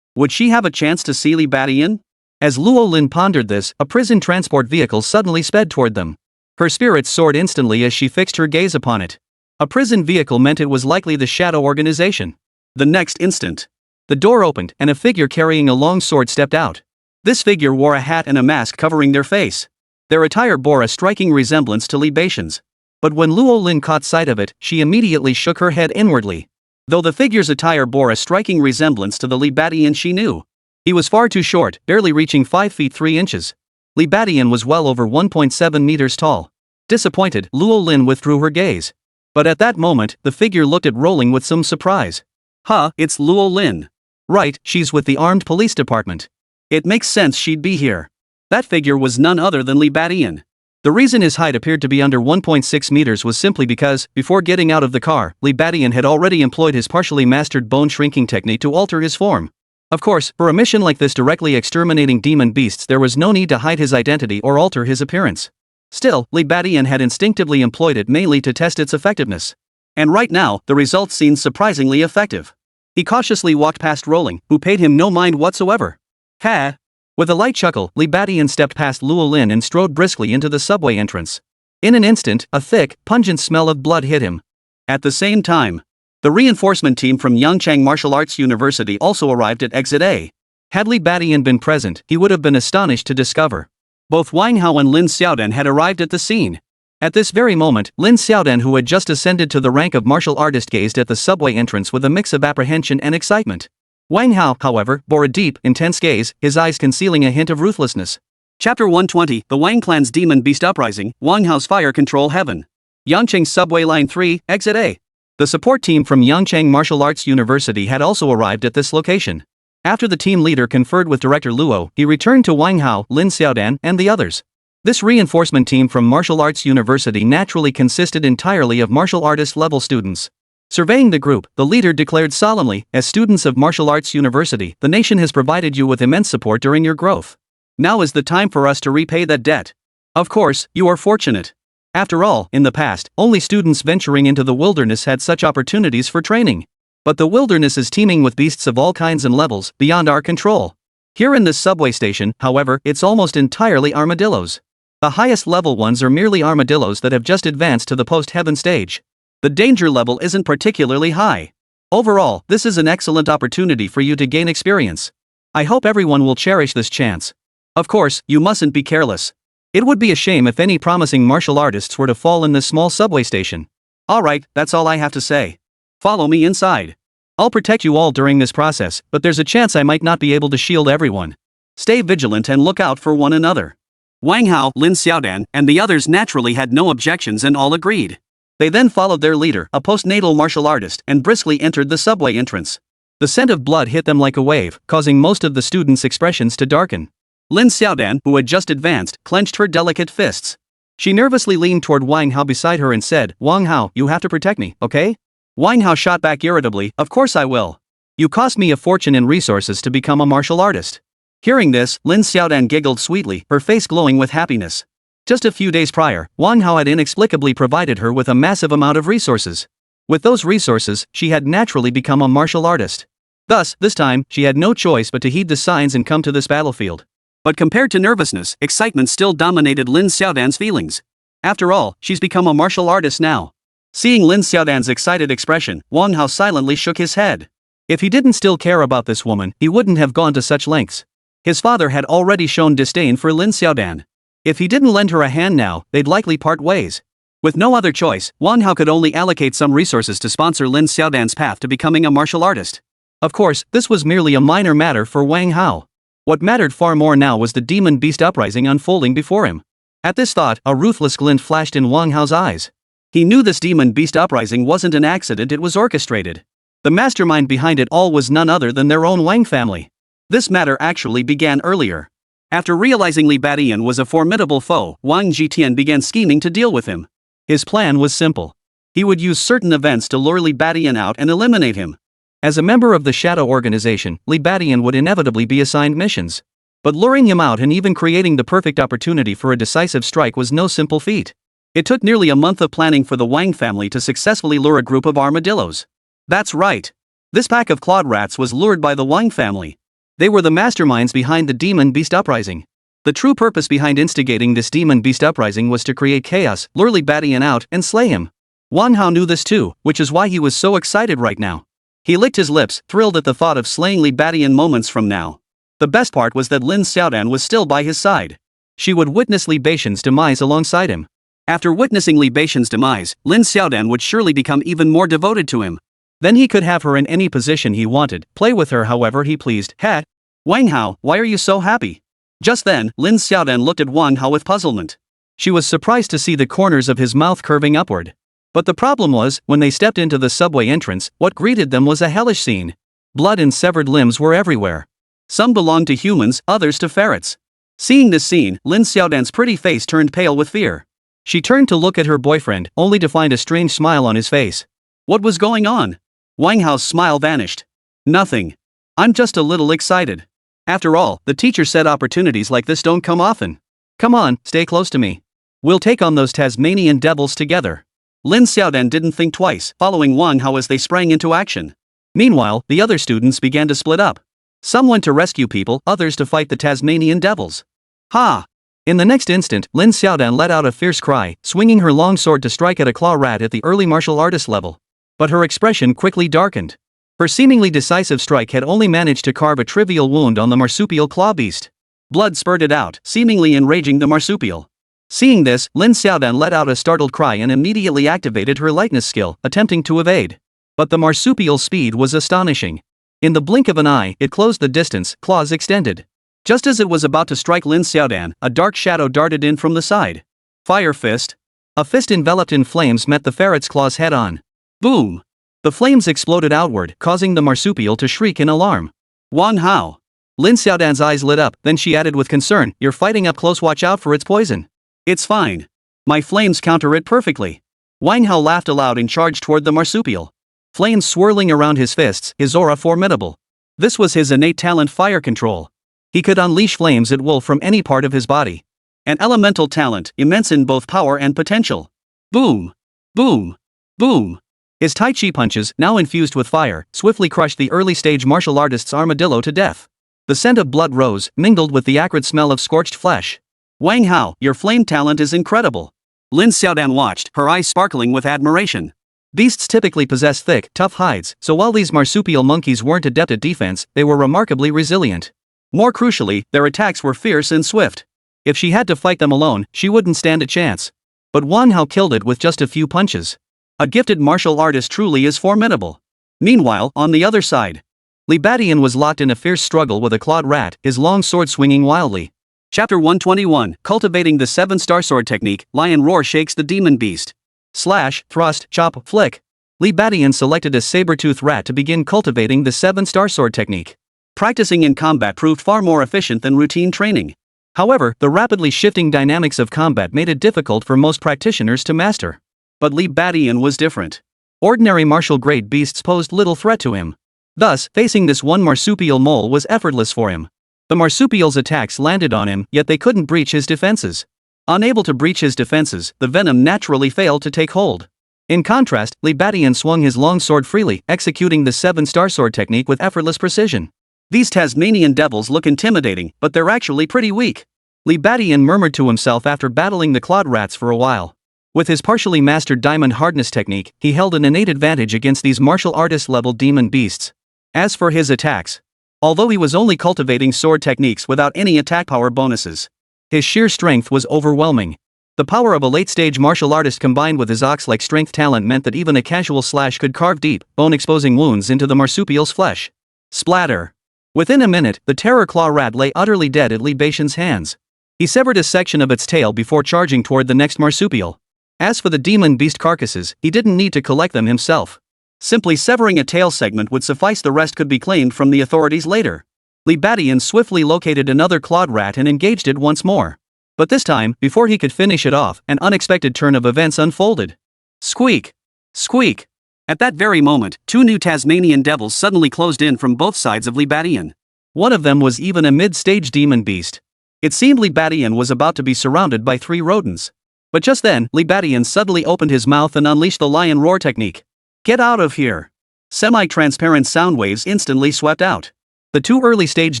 Would she have a chance to see Li Batian? As Luo Lin pondered this, a prison transport vehicle suddenly sped toward them. Her spirits soared instantly as she fixed her gaze upon it. A prison vehicle meant it was likely the Shadow Organization. The next instant, the door opened and a figure carrying a long sword stepped out. This figure wore a hat and a mask covering their face. Their attire bore a striking resemblance to Li Batian's. But when Luo Lin caught sight of it, she immediately shook her head inwardly. Though the figure's attire bore a striking resemblance to the Li Batian she knew, he was far too short, barely reaching 5 feet 3 inches. Li Batian was well over 1.7 meters tall. Disappointed, Luo Lin withdrew her gaze. But at that moment, the figure looked at Rolling with some surprise. Huh, it's Luo Lin. Right, she's with the armed police department. It makes sense she'd be here. That figure was none other than Li Badian. The reason his height appeared to be under 1.6 meters was simply because, before getting out of the car, Li Badian had already employed his partially mastered bone shrinking technique to alter his form. Of course, for a mission like this directly exterminating demon beasts, there was no need to hide his identity or alter his appearance. Still, Li Badian had instinctively employed it mainly to test its effectiveness. And right now, the results seemed surprisingly effective. He cautiously walked past Rolling, who paid him no mind whatsoever. Ha! With a light chuckle, Li Badian stepped past Luo Lin and strode briskly into the subway entrance. In an instant, a thick, pungent smell of blood hit him. At the same time, the reinforcement team from Yangchang Martial Arts University also arrived at Exit A. Had Li Badian been present, he would have been astonished to discover both Wang Hao and Lin Xiaodan had arrived at the scene. At this very moment, Lin Xiaodan, who had just ascended to the rank of martial artist, gazed at the subway entrance with a mix of apprehension and excitement. Wang Hao, however, bore a deep, intense gaze, his eyes concealing a hint of ruthlessness. Chapter 120, The Wang Clan's Demon Beast Uprising, Wang Hao's Fire Control Heaven. Yangchang Subway Line 3, Exit A. The support team from Yangchang Martial Arts University had also arrived at this location. After the team leader conferred with Director Luo, he returned to Wang Hao, Lin Xiaodan, and the others. This reinforcement team from Martial Arts University naturally consisted entirely of martial artist level students. Surveying the group, the leader declared solemnly, "As students of Martial Arts University, the nation has provided you with immense support during your growth. Now is the time for us to repay that debt. Of course, you are fortunate. After all, in the past, only students venturing into the wilderness had such opportunities for training. But the wilderness is teeming with beasts of all kinds and levels, beyond our control. Here in this subway station, however, it's almost entirely armadillos. The highest level ones are merely armadillos that have just advanced to the post-heaven stage. The danger level isn't particularly high. Overall, this is an excellent opportunity for you to gain experience. I hope everyone will cherish this chance. Of course, you mustn't be careless. It would be a shame if any promising martial artists were to fall in this small subway station. Alright, that's all I have to say. Follow me inside. I'll protect you all during this process, but there's a chance I might not be able to shield everyone. Stay vigilant and look out for one another." Wang Hao, Lin Xiaodan, and the others naturally had no objections and all agreed. They then followed their leader, a postnatal martial artist, and briskly entered the subway entrance. The scent of blood hit them like a wave, causing most of the students' expressions to darken. Lin Xiaodan, who had just advanced, clenched her delicate fists. She nervously leaned toward Wang Hao beside her and said, "Wang Hao, you have to protect me, okay?" Wang Hao shot back irritably, "Of course I will. You cost me a fortune in resources to become a martial artist." Hearing this, Lin Xiaodan giggled sweetly, her face glowing with happiness. Just a few days prior, Wang Hao had inexplicably provided her with a massive amount of resources. With those resources, she had naturally become a martial artist. Thus, this time, she had no choice but to heed the signs and come to this battlefield. But compared to nervousness, excitement still dominated Lin Xiaodan's feelings. After all, she's become a martial artist now. Seeing Lin Xiaodan's excited expression, Wang Hao silently shook his head. If he didn't still care about this woman, he wouldn't have gone to such lengths. His father had already shown disdain for Lin Xiaodan. If he didn't lend her a hand now, they'd likely part ways. With no other choice, Wang Hao could only allocate some resources to sponsor Lin Xiaodan's path to becoming a martial artist. Of course, this was merely a minor matter for Wang Hao. What mattered far more now was the demon beast uprising unfolding before him. At this thought, a ruthless glint flashed in Wang Hao's eyes. He knew this demon beast uprising wasn't an accident, it was orchestrated. The mastermind behind it all was none other than their own Wang family. This matter actually began earlier. After realizing Li Badian was a formidable foe, Wang Jitian began scheming to deal with him. His plan was simple. He would use certain events to lure Li Badian out and eliminate him. As a member of the Shadow Organization, Li Badian would inevitably be assigned missions. But luring him out and even creating the perfect opportunity for a decisive strike was no simple feat. It took nearly a month of planning for the Wang family to successfully lure a group of armadillos. That's right. This pack of clawed rats was lured by the Wang family. They were the masterminds behind the demon beast uprising. The true purpose behind instigating this demon beast uprising was to create chaos, lure Li Badian out, and slay him. Wang Hao knew this too, which is why he was so excited right now. He licked his lips, thrilled at the thought of slaying Li Badian moments from now. The best part was that Lin Xiaodan was still by his side. She would witness Li Badian's demise alongside him. After witnessing Li Badian's demise, Lin Xiaodan would surely become even more devoted to him. Then he could have her in any position he wanted, play with her however he pleased. "Ha! Wang Hao, why are you so happy?" Just then, Lin Xiaodan looked at Wang Hao with puzzlement. She was surprised to see the corners of his mouth curving upward. But the problem was, when they stepped into the subway entrance, what greeted them was a hellish scene. Blood and severed limbs were everywhere. Some belonged to humans, others to ferrets. Seeing this scene, Lin Xiaodan's pretty face turned pale with fear. She turned to look at her boyfriend, only to find a strange smile on his face. What was going on? Wang Hao's smile vanished. Nothing. I'm just a little excited. After all, the teacher said opportunities like this don't come often. Come on, stay close to me. We'll take on those Tasmanian devils together. Lin Xiaodan didn't think twice, following Wang Hao as they sprang into action. Meanwhile, the other students began to split up. Some went to rescue people, others to fight the Tasmanian devils. Ha! In the next instant, Lin Xiaodan let out a fierce cry, swinging her long sword to strike at a claw rat at the early martial artist level. But her expression quickly darkened. Her seemingly decisive strike had only managed to carve a trivial wound on the marsupial claw beast. Blood spurted out, seemingly enraging the marsupial. Seeing this, Lin Xiaodan let out a startled cry and immediately activated her lightness skill, attempting to evade. But the marsupial's speed was astonishing. In the blink of an eye, it closed the distance, claws extended. Just as it was about to strike Lin Xiaodan, a dark shadow darted in from the side. Fire fist. A fist enveloped in flames met the ferret's claws head-on. Boom! The flames exploded outward, causing the marsupial to shriek in alarm. Wang Hao. Lin Xiaodan's eyes lit up, then she added with concern, "You're fighting up close, watch out for its poison." It's fine. My flames counter it perfectly. Wang Hao laughed aloud and charged toward the marsupial. Flames swirling around his fists, his aura formidable. This was his innate talent, fire control. He could unleash flames at will from any part of his body. An elemental talent, immense in both power and potential. Boom! Boom! Boom! His Tai Chi punches, now infused with fire, swiftly crushed the early-stage martial artist's armadillo to death. The scent of blood rose, mingled with the acrid smell of scorched flesh. Wang Hao, your flame talent is incredible. Lin Xiaodan watched, her eyes sparkling with admiration. Beasts typically possess thick, tough hides, so while these marsupial monkeys weren't adept at defense, they were remarkably resilient. More crucially, their attacks were fierce and swift. If she had to fight them alone, she wouldn't stand a chance. But Wang Hao killed it with just a few punches. A gifted martial artist truly is formidable. Meanwhile, on the other side, Li Badian was locked in a fierce struggle with a clawed rat, his long sword swinging wildly. Chapter 121, Cultivating the 7-Star Sword Technique, Lion Roar Shakes the Demon Beast. Slash, thrust, chop, flick. Li Badian selected a saber-tooth rat to begin cultivating the 7-Star Sword Technique. Practicing in combat proved far more efficient than routine training. However, the rapidly shifting dynamics of combat made it difficult for most practitioners to master. But Li Badian was different. Ordinary martial-grade beasts posed little threat to him. Thus, facing this one marsupial mole was effortless for him. The marsupial's attacks landed on him, yet they couldn't breach his defenses. Unable to breach his defenses, the venom naturally failed to take hold. In contrast, Li Badian swung his long sword freely, executing the 7-Star Sword Technique with effortless precision. These Tasmanian devils look intimidating, but they're actually pretty weak. Li Badian murmured to himself after battling the clawed rats for a while. With his partially mastered diamond hardness technique, he held an innate advantage against these martial artist-level demon beasts. As for his attacks, although he was only cultivating sword techniques without any attack power bonuses, his sheer strength was overwhelming. The power of a late-stage martial artist combined with his ox-like strength talent meant that even a casual slash could carve deep, bone-exposing wounds into the marsupial's flesh. Splatter! Within a minute, the terror claw rat lay utterly dead at Li Badian's hands. He severed a section of its tail before charging toward the next marsupial. As for the demon beast carcasses, he didn't need to collect them himself. Simply severing a tail segment would suffice, the rest could be claimed from the authorities later. Li Badian swiftly located another clawed rat and engaged it once more. But this time, before he could finish it off, an unexpected turn of events unfolded. Squeak! Squeak! At that very moment, 2 new Tasmanian devils suddenly closed in from both sides of Li Badian. One of them was even a mid-stage demon beast. It seemed Li Badian was about to be surrounded by 3 rodents. But just then, Li Badian suddenly opened his mouth and unleashed the lion roar technique. Get out of here! Semi-transparent sound waves instantly swept out. The 2 early-stage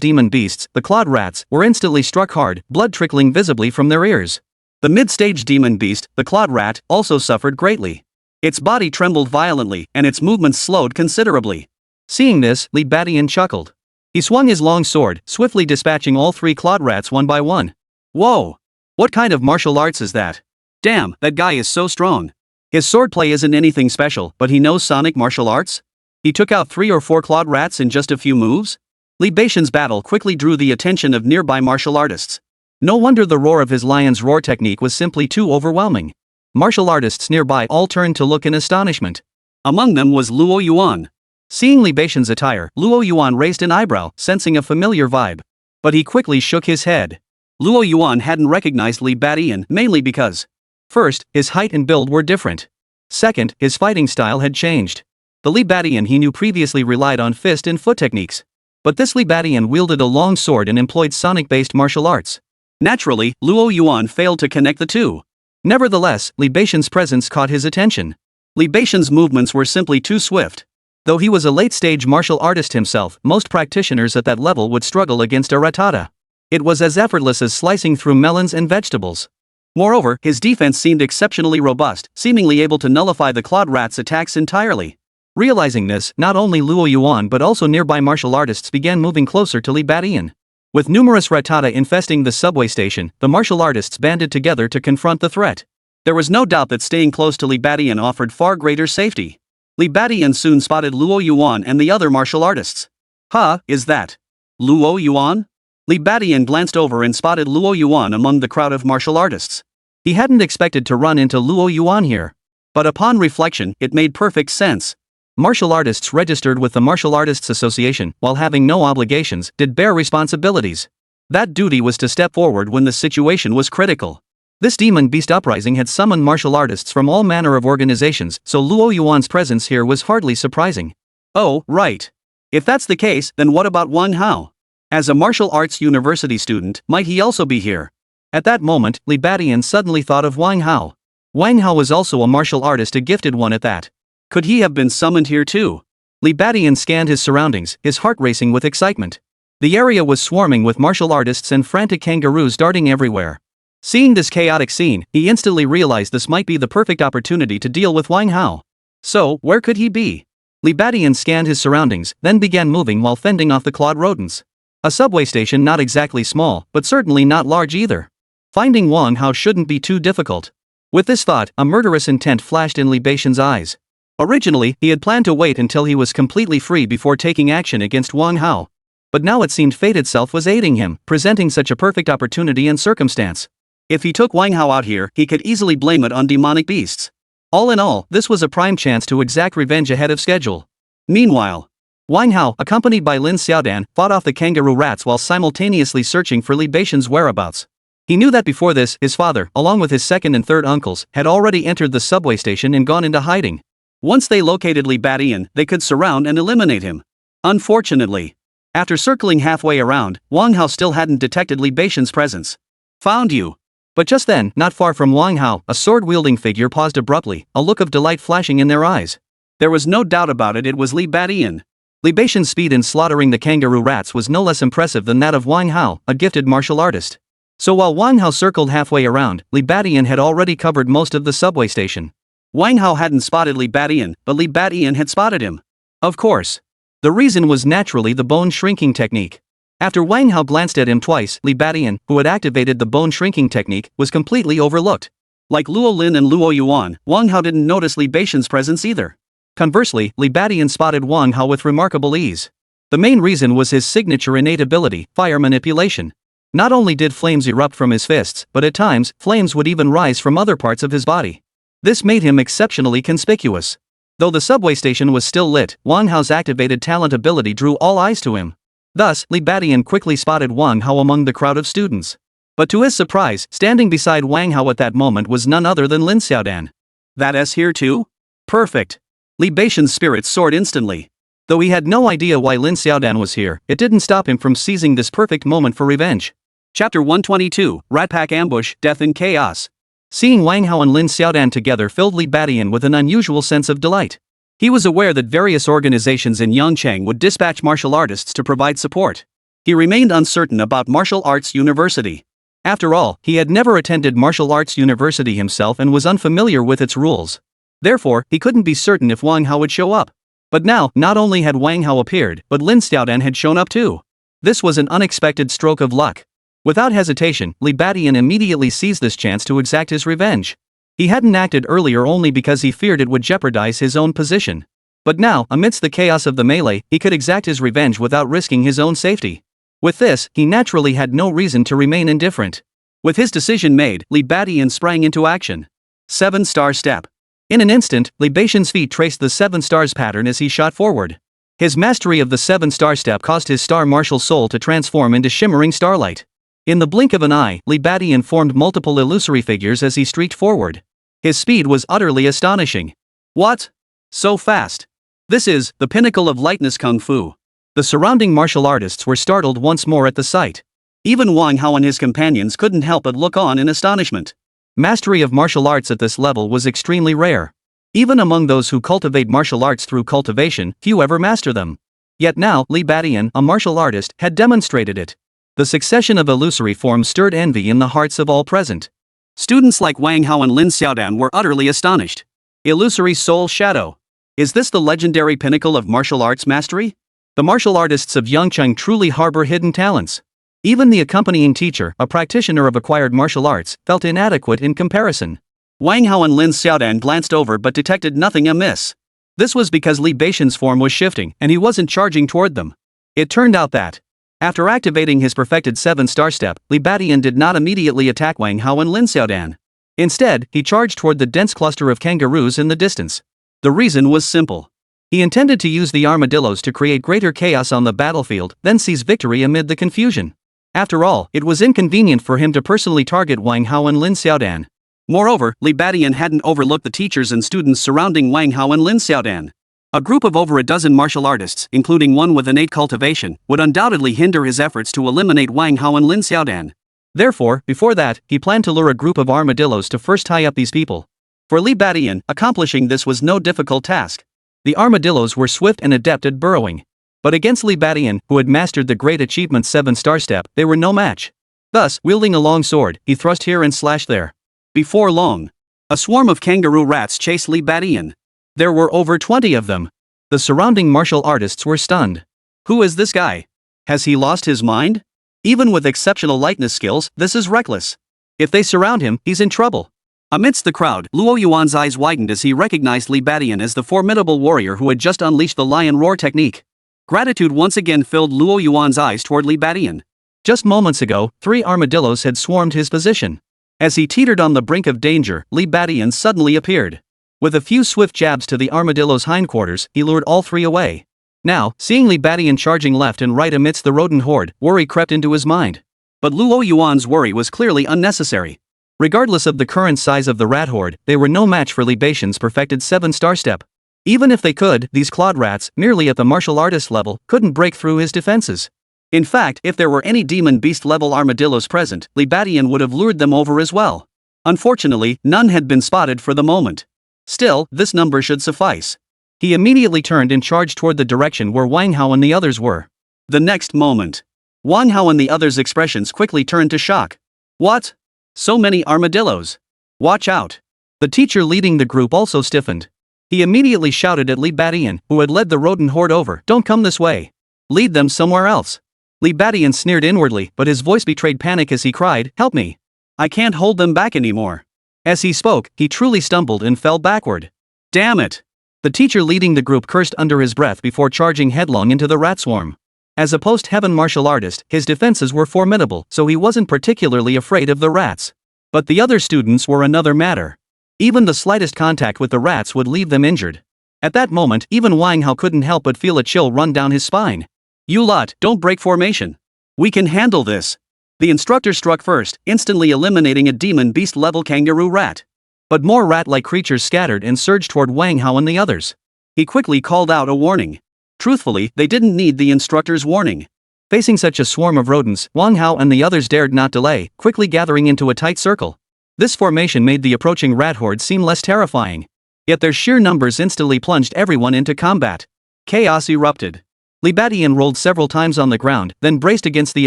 demon beasts, the clawed rats, were instantly struck hard, blood trickling visibly from their ears. The mid-stage demon beast, the clawed rat, also suffered greatly. Its body trembled violently, and its movements slowed considerably. Seeing this, Li Badian chuckled. He swung his long sword, swiftly dispatching all 3 clawed rats one by one. Whoa! What kind of martial arts is that? Damn, that guy is so strong. His swordplay isn't anything special, but he knows sonic martial arts? He took out 3 or 4 clawed rats in just a few moves? Li Badian's battle quickly drew the attention of nearby martial artists. No wonder the roar of his lion's roar technique was simply too overwhelming. Martial artists nearby all turned to look in astonishment. Among them was Luo Yuan. Seeing Li Badian's attire, Luo Yuan raised an eyebrow, sensing a familiar vibe. But he quickly shook his head. Luo Yuan hadn't recognized Li Badian mainly because, first, his height and build were different. Second, his fighting style had changed. The Li Badian he knew previously relied on fist and foot techniques. But this Li Badian wielded a long sword and employed sonic-based martial arts. Naturally, Luo Yuan failed to connect the two. Nevertheless, Li Badian's presence caught his attention. Li Badian's movements were simply too swift. Though he was a late-stage martial artist himself, most practitioners at that level would struggle against a rattata. It was as effortless as slicing through melons and vegetables. Moreover, his defense seemed exceptionally robust, seemingly able to nullify the clawed rat's attacks entirely. Realizing this, not only Luo Yuan but also nearby martial artists began moving closer to Li Badian. With numerous rattata infesting the subway station, the martial artists banded together to confront the threat. There was no doubt that staying close to Li Badian offered far greater safety. Li Badian soon spotted Luo Yuan and the other martial artists. Huh, is that Luo Yuan? Li Badian glanced over and spotted Luo Yuan among the crowd of martial artists. He hadn't expected to run into Luo Yuan here. But upon reflection, it made perfect sense. Martial artists registered with the Martial Artists Association, while having no obligations, did bear responsibilities. That duty was to step forward when the situation was critical. This demon beast uprising had summoned martial artists from all manner of organizations, so Luo Yuan's presence here was hardly surprising. Oh, right. If that's the case, then what about Wang Hao? As a martial arts university student, might he also be here? At that moment, Li Badian suddenly thought of Wang Hao. Wang Hao was also a martial artist, a gifted one at that. Could he have been summoned here too? Li Badian scanned his surroundings, his heart racing with excitement. The area was swarming with martial artists and frantic kangaroos darting everywhere. Seeing this chaotic scene, he instantly realized this might be the perfect opportunity to deal with Wang Hao. So, where could he be? Li Badian scanned his surroundings, then began moving while fending off the clawed rodents. A subway station not exactly small, but certainly not large either. Finding Wang Hao shouldn't be too difficult. With this thought, a murderous intent flashed in Li Badian's eyes. Originally, he had planned to wait until he was completely free before taking action against Wang Hao. But now it seemed fate itself was aiding him, presenting such a perfect opportunity and circumstance. If he took Wang Hao out here, he could easily blame it on demonic beasts. All in all, this was a prime chance to exact revenge ahead of schedule. Meanwhile, Wang Hao, accompanied by Lin Xiaodan, fought off the kangaroo rats while simultaneously searching for Li Badian's whereabouts. He knew that before this, his father, along with his second and third uncles, had already entered the subway station and gone into hiding. Once they located Li Badian, they could surround and eliminate him. Unfortunately, after circling halfway around, Wang Hao still hadn't detected Li Badian's presence. Found you. But just then, not far from Wang Hao, a sword-wielding figure paused abruptly, a look of delight flashing in their eyes. There was no doubt about it, it was Li Badian. Li Badian's speed in slaughtering the kangaroo rats was no less impressive than that of Wang Hao, a gifted martial artist. So while Wang Hao circled halfway around, Li Badian had already covered most of the subway station. Wang Hao hadn't spotted Li Badian, but Li Badian had spotted him. Of course. The reason was naturally the bone shrinking technique. After Wang Hao glanced at him twice, Li Badian, who had activated the bone shrinking technique, was completely overlooked. Like Luo Lin and Luo Yuan, Wang Hao didn't notice Li Badian's presence either. Conversely, Li Badian spotted Wang Hao with remarkable ease. The main reason was his signature innate ability, fire manipulation. Not only did flames erupt from his fists, but at times, flames would even rise from other parts of his body. This made him exceptionally conspicuous. Though the subway station was still lit, Wang Hao's activated talent ability drew all eyes to him. Thus, Li Badian quickly spotted Wang Hao among the crowd of students. But to his surprise, standing beside Wang Hao at that moment was none other than Lin Xiaodan. That S here too? Perfect. Li Badian's spirits soared instantly. Though he had no idea why Lin Xiaodan was here, it didn't stop him from seizing this perfect moment for revenge. Chapter 122, Rat Pack Ambush, Death and Chaos. Seeing Wang Hao and Lin Xiaodan together filled Li Badian with an unusual sense of delight. He was aware that various organizations in Yangcheng would dispatch martial artists to provide support. He remained uncertain about Martial Arts University. After all, he had never attended Martial Arts University himself and was unfamiliar with its rules. Therefore, he couldn't be certain if Wang Hao would show up. But now, not only had Wang Hao appeared, but Lin Xiaodan had shown up too. This was an unexpected stroke of luck. Without hesitation, Li Badian immediately seized this chance to exact his revenge. He hadn't acted earlier only because he feared it would jeopardize his own position. But now, amidst the chaos of the melee, he could exact his revenge without risking his own safety. With this, he naturally had no reason to remain indifferent. With his decision made, Li Badian sprang into action. 7-star step. In an instant, Li Badian's feet traced the 7 stars pattern as he shot forward. His mastery of the 7-star step caused his star martial soul to transform into shimmering starlight. In the blink of an eye, Li Badian formed multiple illusory figures as he streaked forward. His speed was utterly astonishing. What? So fast? This is the pinnacle of lightness kung fu. The surrounding martial artists were startled once more at the sight. Even Wang Hao and his companions couldn't help but look on in astonishment. Mastery of martial arts at this level was extremely rare. Even among those who cultivate martial arts through cultivation, few ever master them. Yet now, Li Badian, a martial artist, had demonstrated it. The succession of illusory forms stirred envy in the hearts of all present. Students like Wang Hao and Lin Xiaodan were utterly astonished. Illusory soul shadow. Is this the legendary pinnacle of martial arts mastery? The martial artists of Yangcheng truly harbor hidden talents. Even the accompanying teacher, a practitioner of acquired martial arts, felt inadequate in comparison. Wang Hao and Lin Xiaodan glanced over but detected nothing amiss. This was because Li Badian's form was shifting and he wasn't charging toward them. It turned out that, after activating his perfected 7-star step, Li Badian did not immediately attack Wang Hao and Lin Xiaodan. Instead, he charged toward the dense cluster of kangaroos in the distance. The reason was simple. He intended to use the armadillos to create greater chaos on the battlefield, then seize victory amid the confusion. After all, it was inconvenient for him to personally target Wang Hao and Lin Xiaodan. Moreover, Li Badian hadn't overlooked the teachers and students surrounding Wang Hao and Lin Xiaodan. A group of over a dozen martial artists, including one with innate cultivation, would undoubtedly hinder his efforts to eliminate Wang Hao and Lin Xiaodan. Therefore, before that, he planned to lure a group of armadillos to first tie up these people. For Li Badian, accomplishing this was no difficult task. The armadillos were swift and adept at burrowing. But against Li Badian, who had mastered the great achievement 7-star step, they were no match. Thus, wielding a long sword, he thrust here and slashed there. Before long, a swarm of kangaroo rats chased Li Badian. There were over 20 of them. The surrounding martial artists were stunned. Who is this guy? Has he lost his mind? Even with exceptional lightness skills, this is reckless. If they surround him, he's in trouble. Amidst the crowd, Luo Yuan's eyes widened as he recognized Li Badian as the formidable warrior who had just unleashed the lion roar technique. Gratitude once again filled Luo Yuan's eyes toward Li Badian. Just moments ago, 3 armadillos had swarmed his position. As he teetered on the brink of danger, Li Badian suddenly appeared. With a few swift jabs to the armadillo's hindquarters, he lured all 3 away. Now, seeing Li Badian charging left and right amidst the rodent horde, worry crept into his mind. But Luo Yuan's worry was clearly unnecessary. Regardless of the current size of the rat horde, they were no match for Li Badian's perfected 7-star step. Even if they could, these clawed rats, merely at the martial artist level, couldn't break through his defenses. In fact, if there were any demon beast level armadillos present, Li Badian would have lured them over as well. Unfortunately, none had been spotted for the moment. Still, this number should suffice. He immediately turned and charged toward the direction where Wang Hao and the others were. The next moment, Wang Hao and the others' expressions quickly turned to shock. What? So many armadillos? Watch out. The teacher leading the group also stiffened. He immediately shouted at Li Badian, who had led the rodent horde over, "Don't come this way. Lead them somewhere else." Li Badian sneered inwardly, but his voice betrayed panic as he cried, "Help me. I can't hold them back anymore." As he spoke, he truly stumbled and fell backward. Damn it! The teacher leading the group cursed under his breath before charging headlong into the rat swarm. As a post-heaven martial artist, his defenses were formidable, so he wasn't particularly afraid of the rats. But the other students were another matter. Even the slightest contact with the rats would leave them injured. At that moment, even Wang Hao couldn't help but feel a chill run down his spine. "You lot, don't break formation. We can handle this." The instructor struck first, instantly eliminating a demon beast-level kangaroo rat. But more rat-like creatures scattered and surged toward Wang Hao and the others. He quickly called out a warning. Truthfully, they didn't need the instructor's warning. Facing such a swarm of rodents, Wang Hao and the others dared not delay, quickly gathering into a tight circle. This formation made the approaching rat horde seem less terrifying. Yet their sheer numbers instantly plunged everyone into combat. Chaos erupted. Li Badian rolled several times on the ground, then braced against the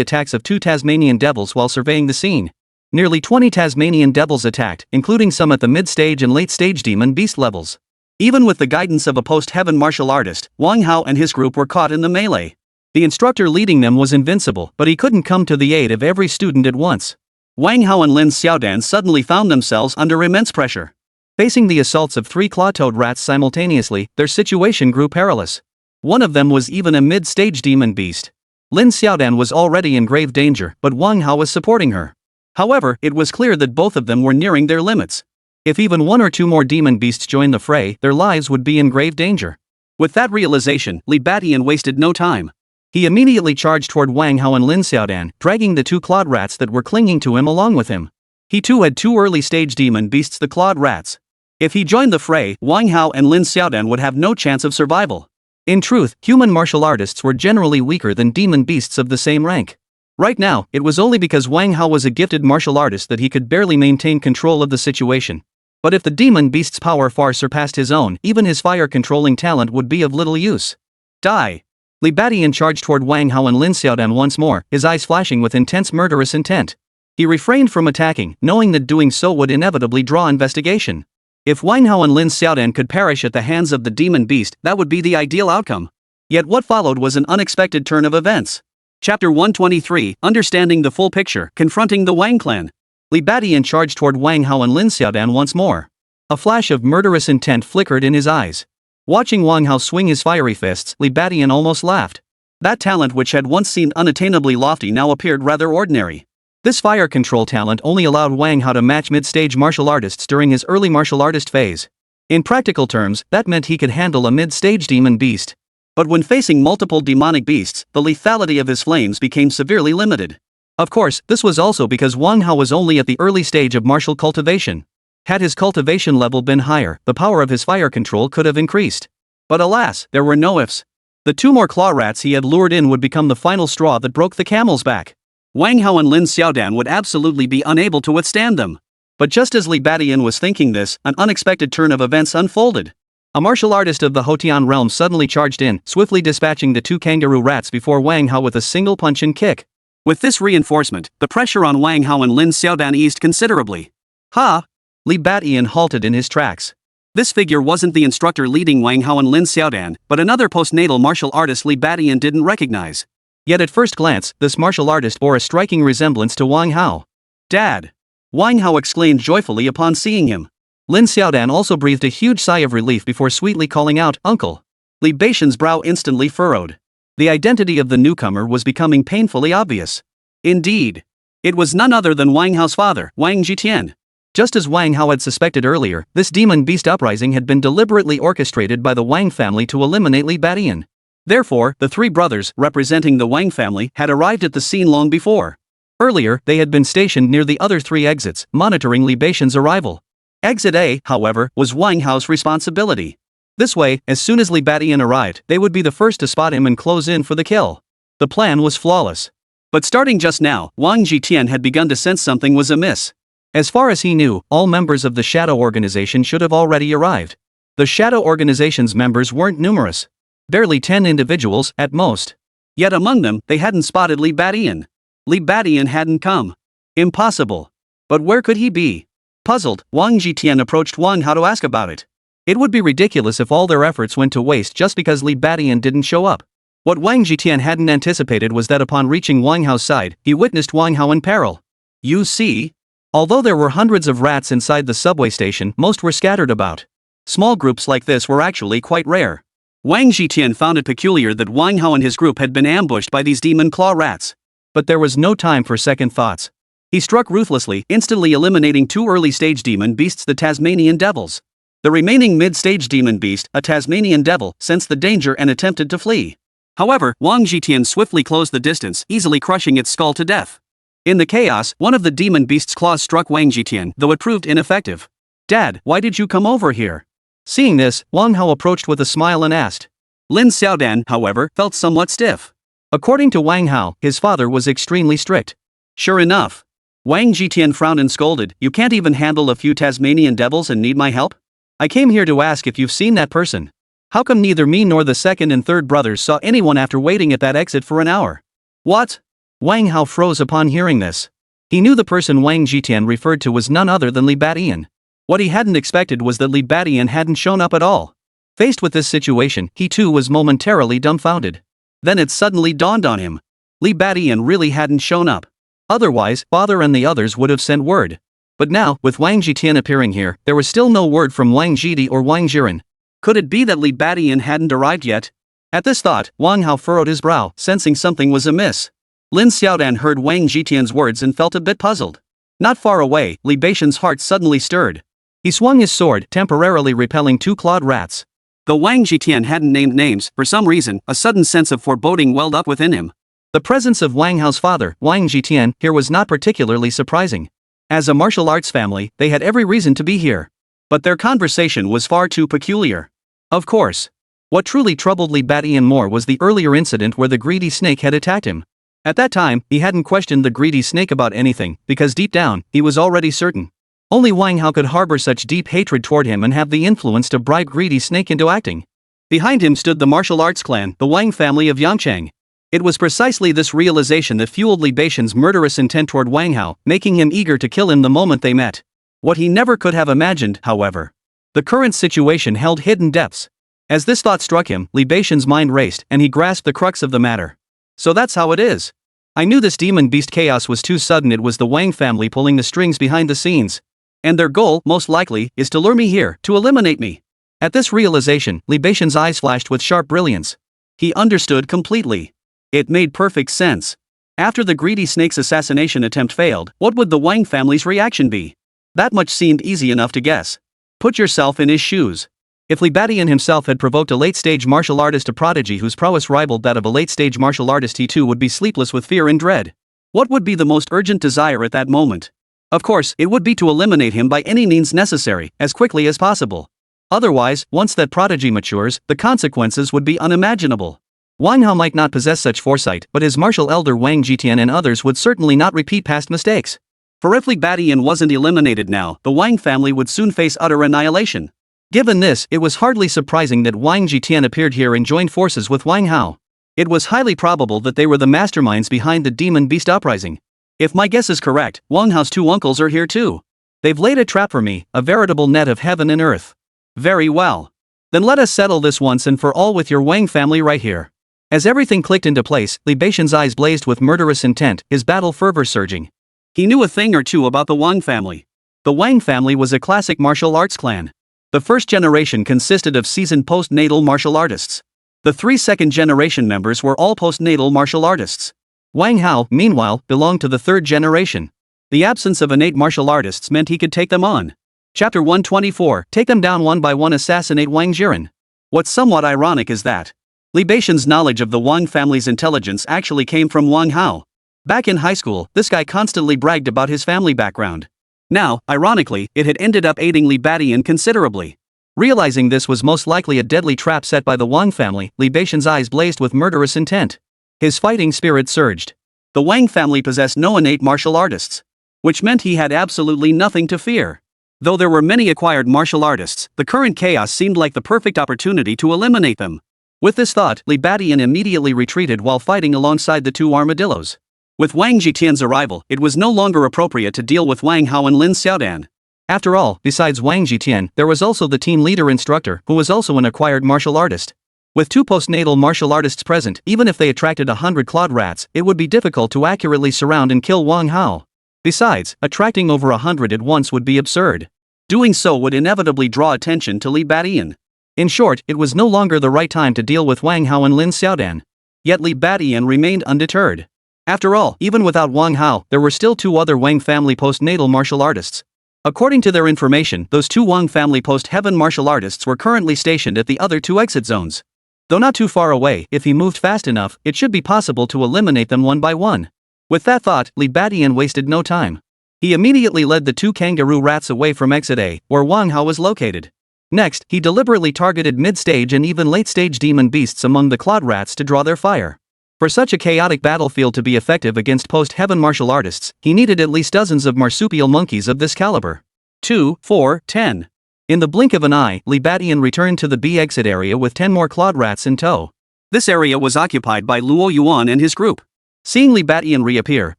attacks of 2 Tasmanian devils while surveying the scene. Nearly 20 Tasmanian devils attacked, including some at the mid-stage and late-stage demon beast levels. Even with the guidance of a post-heaven martial artist, Wang Hao and his group were caught in the melee. The instructor leading them was invincible, but he couldn't come to the aid of every student at once. Wang Hao and Lin Xiaodan suddenly found themselves under immense pressure. Facing the assaults of 3 claw-toed rats simultaneously, their situation grew perilous. One of them was even a mid-stage demon beast. Lin Xiaodan was already in grave danger, but Wang Hao was supporting her. However, it was clear that both of them were nearing their limits. If even 1 or 2 more demon beasts joined the fray, their lives would be in grave danger. With that realization, Li Badian wasted no time. He immediately charged toward Wang Hao and Lin Xiaodan, dragging the two clawed rats that were clinging to him along with him. He too had two early stage demon beasts, the clawed rats. If he joined the fray, Wang Hao and Lin Xiaodan would have no chance of survival. In truth, human martial artists were generally weaker than demon beasts of the same rank. Right now, it was only because Wang Hao was a gifted martial artist that he could barely maintain control of the situation. But if the demon beast's power far surpassed his own, even his fire-controlling talent would be of little use. Die! Li Badian charged toward Wang Hao and Lin Xiaodan once more, his eyes flashing with intense murderous intent. He refrained from attacking, knowing that doing so would inevitably draw investigation. If Wang Hao and Lin Xiaodan could perish at the hands of the demon beast, that would be the ideal outcome. Yet what followed was an unexpected turn of events. Chapter 123, Understanding the Full Picture, Confronting the Wang Clan. Li Badian charged toward Wang Hao and Lin Xiaodan once more. A flash of murderous intent flickered in his eyes. Watching Wang Hao swing his fiery fists, Li Badian almost laughed. That talent which had once seemed unattainably lofty now appeared rather ordinary. This fire control talent only allowed Wang Hao to match mid-stage martial artists during his early martial artist phase. In practical terms, that meant he could handle a mid-stage demon beast. But when facing multiple demonic beasts, the lethality of his flames became severely limited. Of course, this was also because Wang Hao was only at the early stage of martial cultivation. Had his cultivation level been higher, the power of his fire control could have increased. But alas, there were no ifs. The two more claw rats he had lured in would become the final straw that broke the camel's back. Wang Hao and Lin Xiaodan would absolutely be unable to withstand them. But just as Li Badian was thinking this, an unexpected turn of events unfolded. A martial artist of the Hotian realm suddenly charged in, swiftly dispatching the two kangaroo rats before Wang Hao with a single punch and kick. With this reinforcement, the pressure on Wang Hao and Lin Xiaodan eased considerably. Ha! Li Badian halted in his tracks. This figure wasn't the instructor leading Wang Hao and Lin Xiaodan, but another postnatal martial artist Li Badian didn't recognize. Yet at first glance, this martial artist bore a striking resemblance to Wang Hao. Dad! Wang Hao exclaimed joyfully upon seeing him. Lin Xiaodan also breathed a huge sigh of relief before sweetly calling out, "Uncle." Li Badian's brow instantly furrowed. The identity of the newcomer was becoming painfully obvious. Indeed. It was none other than Wang Hao's father, Wang Jitian. Just as Wang Hao had suspected earlier, this demon beast uprising had been deliberately orchestrated by the Wang family to eliminate Li Badian. Therefore, the three brothers, representing the Wang family, had arrived at the scene long before. Earlier, they had been stationed near the other three exits, monitoring Li Badian's arrival. Exit A, however, was Wang Hao's responsibility. This way, as soon as Li Badian arrived, they would be the first to spot him and close in for the kill. The plan was flawless. But starting just now, Wang Jitian had begun to sense something was amiss. As far as he knew, all members of the Shadow Organization should have already arrived. The Shadow Organization's members weren't numerous. Barely 10 individuals, at most. Yet among them, they hadn't spotted Li Badian. Li Badian hadn't come. Impossible. But where could he be? Puzzled, Wang Jitian approached Wang Hao to ask about it. It would be ridiculous if all their efforts went to waste just because Li Badian didn't show up. What Wang Jitian hadn't anticipated was that upon reaching Wang Hao's side, he witnessed Wang Hao in peril. You see? Although there were hundreds of rats inside the subway station, most were scattered about. Small groups like this were actually quite rare. Wang Jitian found it peculiar that Wang Hao and his group had been ambushed by these demon claw rats. But there was no time for second thoughts. He struck ruthlessly, instantly eliminating two early-stage demon beasts, the Tasmanian devils. The remaining mid-stage demon beast, a Tasmanian devil, sensed the danger and attempted to flee. However, Wang Jitian swiftly closed the distance, easily crushing its skull to death. In the chaos, one of the demon beast's claws struck Wang Jitian, though it proved ineffective. Dad, why did you come over here? Seeing this, Wang Hao approached with a smile and asked. Lin Xiaodan, however, felt somewhat stiff. According to Wang Hao, his father was extremely strict. Sure enough. Wang Jitian frowned and scolded, you can't even handle a few Tasmanian devils and need my help? I came here to ask if you've seen that person. How come neither me nor the second and third brothers saw anyone after waiting at that exit for an hour? What? Wang Hao froze upon hearing this. He knew the person Wang Jitian referred to was none other than Li Badian. What he hadn't expected was that Li Badian hadn't shown up at all. Faced with this situation, he too was momentarily dumbfounded. Then it suddenly dawned on him. Li Badian really hadn't shown up. Otherwise, father and the others would have sent word. But now, with Wang Jitian appearing here, there was still no word from Wang Jidi or Wang Jiren. Could it be that Li Badian hadn't arrived yet? At this thought, Wang Hao furrowed his brow, sensing something was amiss. Lin Xiaodan heard Wang Jitian's words and felt a bit puzzled. Not far away, Li Badian's heart suddenly stirred. He swung his sword, temporarily repelling two clawed rats. Though Wang Jitian hadn't named names, for some reason, a sudden sense of foreboding welled up within him. The presence of Wang Hao's father, Wang Jitian, here was not particularly surprising. As a martial arts family, they had every reason to be here. But their conversation was far too peculiar. Of course. What truly troubled Li Batian more was the earlier incident where the greedy snake had attacked him. At that time, he hadn't questioned the greedy snake about anything, because deep down, he was already certain. Only Wang Hao could harbor such deep hatred toward him and have the influence to bribe greedy snake into acting. Behind him stood the martial arts clan, the Wang family of Yangchang. It was precisely this realization that fueled Li Batian's murderous intent toward Wang Hao, making him eager to kill him the moment they met. What he never could have imagined, however. The current situation held hidden depths. As this thought struck him, Li Batian's mind raced, and he grasped the crux of the matter. So that's how it is. I knew this demon beast chaos was too sudden. It was the Wang family pulling the strings behind the scenes. And their goal, most likely, is to lure me here, to eliminate me. At this realization, Li Batian's eyes flashed with sharp brilliance. He understood completely. It made perfect sense. After the greedy snake's assassination attempt failed, what would the Wang family's reaction be? That much seemed easy enough to guess. Put yourself in his shoes. If Li Batian himself had provoked a late-stage martial artist, a prodigy whose prowess rivaled that of a late-stage martial artist, he too would be sleepless with fear and dread. What would be the most urgent desire at that moment? Of course, it would be to eliminate him by any means necessary, as quickly as possible. Otherwise, once that prodigy matures, the consequences would be unimaginable. Wang Hao might not possess such foresight, but his martial elder Wang Jitian and others would certainly not repeat past mistakes. For if Li Batian wasn't eliminated now, the Wang family would soon face utter annihilation. Given this, it was hardly surprising that Wang Jitian appeared here and joined forces with Wang Hao. It was highly probable that they were the masterminds behind the demon beast uprising. If my guess is correct, Wang Hao's two uncles are here too. They've laid a trap for me, a veritable net of heaven and earth. Very well. Then let us settle this once and for all with your Wang family right here. As everything clicked into place, Li Batian's eyes blazed with murderous intent, his battle fervor surging. He knew a thing or two about the Wang family. The Wang family was a classic martial arts clan. The first generation consisted of seasoned postnatal martial artists. The 3 second-generation members were all postnatal martial artists. Wang Hao, meanwhile, belonged to the 3rd generation. The absence of innate martial artists meant he could take them on. Chapter 124, take them down one by one, assassinate Wang Jiren. What's somewhat ironic is that Li Batian's knowledge of the Wang family's intelligence actually came from Wang Hao. Back in high school, this guy constantly bragged about his family background. Now, ironically, it had ended up aiding Li Batian considerably. Realizing this was most likely a deadly trap set by the Wang family, Li Batian's eyes blazed with murderous intent. His fighting spirit surged. The Wang family possessed no innate martial artists, which meant he had absolutely nothing to fear. Though there were many acquired martial artists, the current chaos seemed like the perfect opportunity to eliminate them. With this thought, Li Batian immediately retreated while fighting alongside the 2 armadillos. With Wang Jitian's arrival, it was no longer appropriate to deal with Wang Hao and Lin Xiaodan. After all, besides Wang Jitian, there was also the team leader instructor, who was also an acquired martial artist. With 2 postnatal martial artists present, even if they attracted 100 clawed rats, it would be difficult to accurately surround and kill Wang Hao. Besides, attracting over 100 at once would be absurd. Doing so would inevitably draw attention to Li Batian. In short, it was no longer the right time to deal with Wang Hao and Lin Xiaodan. Yet Li Batian remained undeterred. After all, even without Wang Hao, there were still 2 other Wang family postnatal martial artists. According to their information, those 2 Wang family post-heaven martial artists were currently stationed at the other 2 exit zones. Though not too far away, if he moved fast enough, it should be possible to eliminate them one by one. With that thought, Li Batian wasted no time. He immediately led the 2 kangaroo rats away from exit A, where Wang Hao was located. Next, he deliberately targeted mid-stage and even late-stage demon beasts among the clawed rats to draw their fire. For such a chaotic battlefield to be effective against post-heaven martial artists, he needed at least dozens of marsupial monkeys of this caliber. 2, 4, 10. In the blink of an eye, Li Batian returned to the B exit area with 10 more clawed rats in tow. This area was occupied by Luo Yuan and his group. Seeing Li Batian reappear,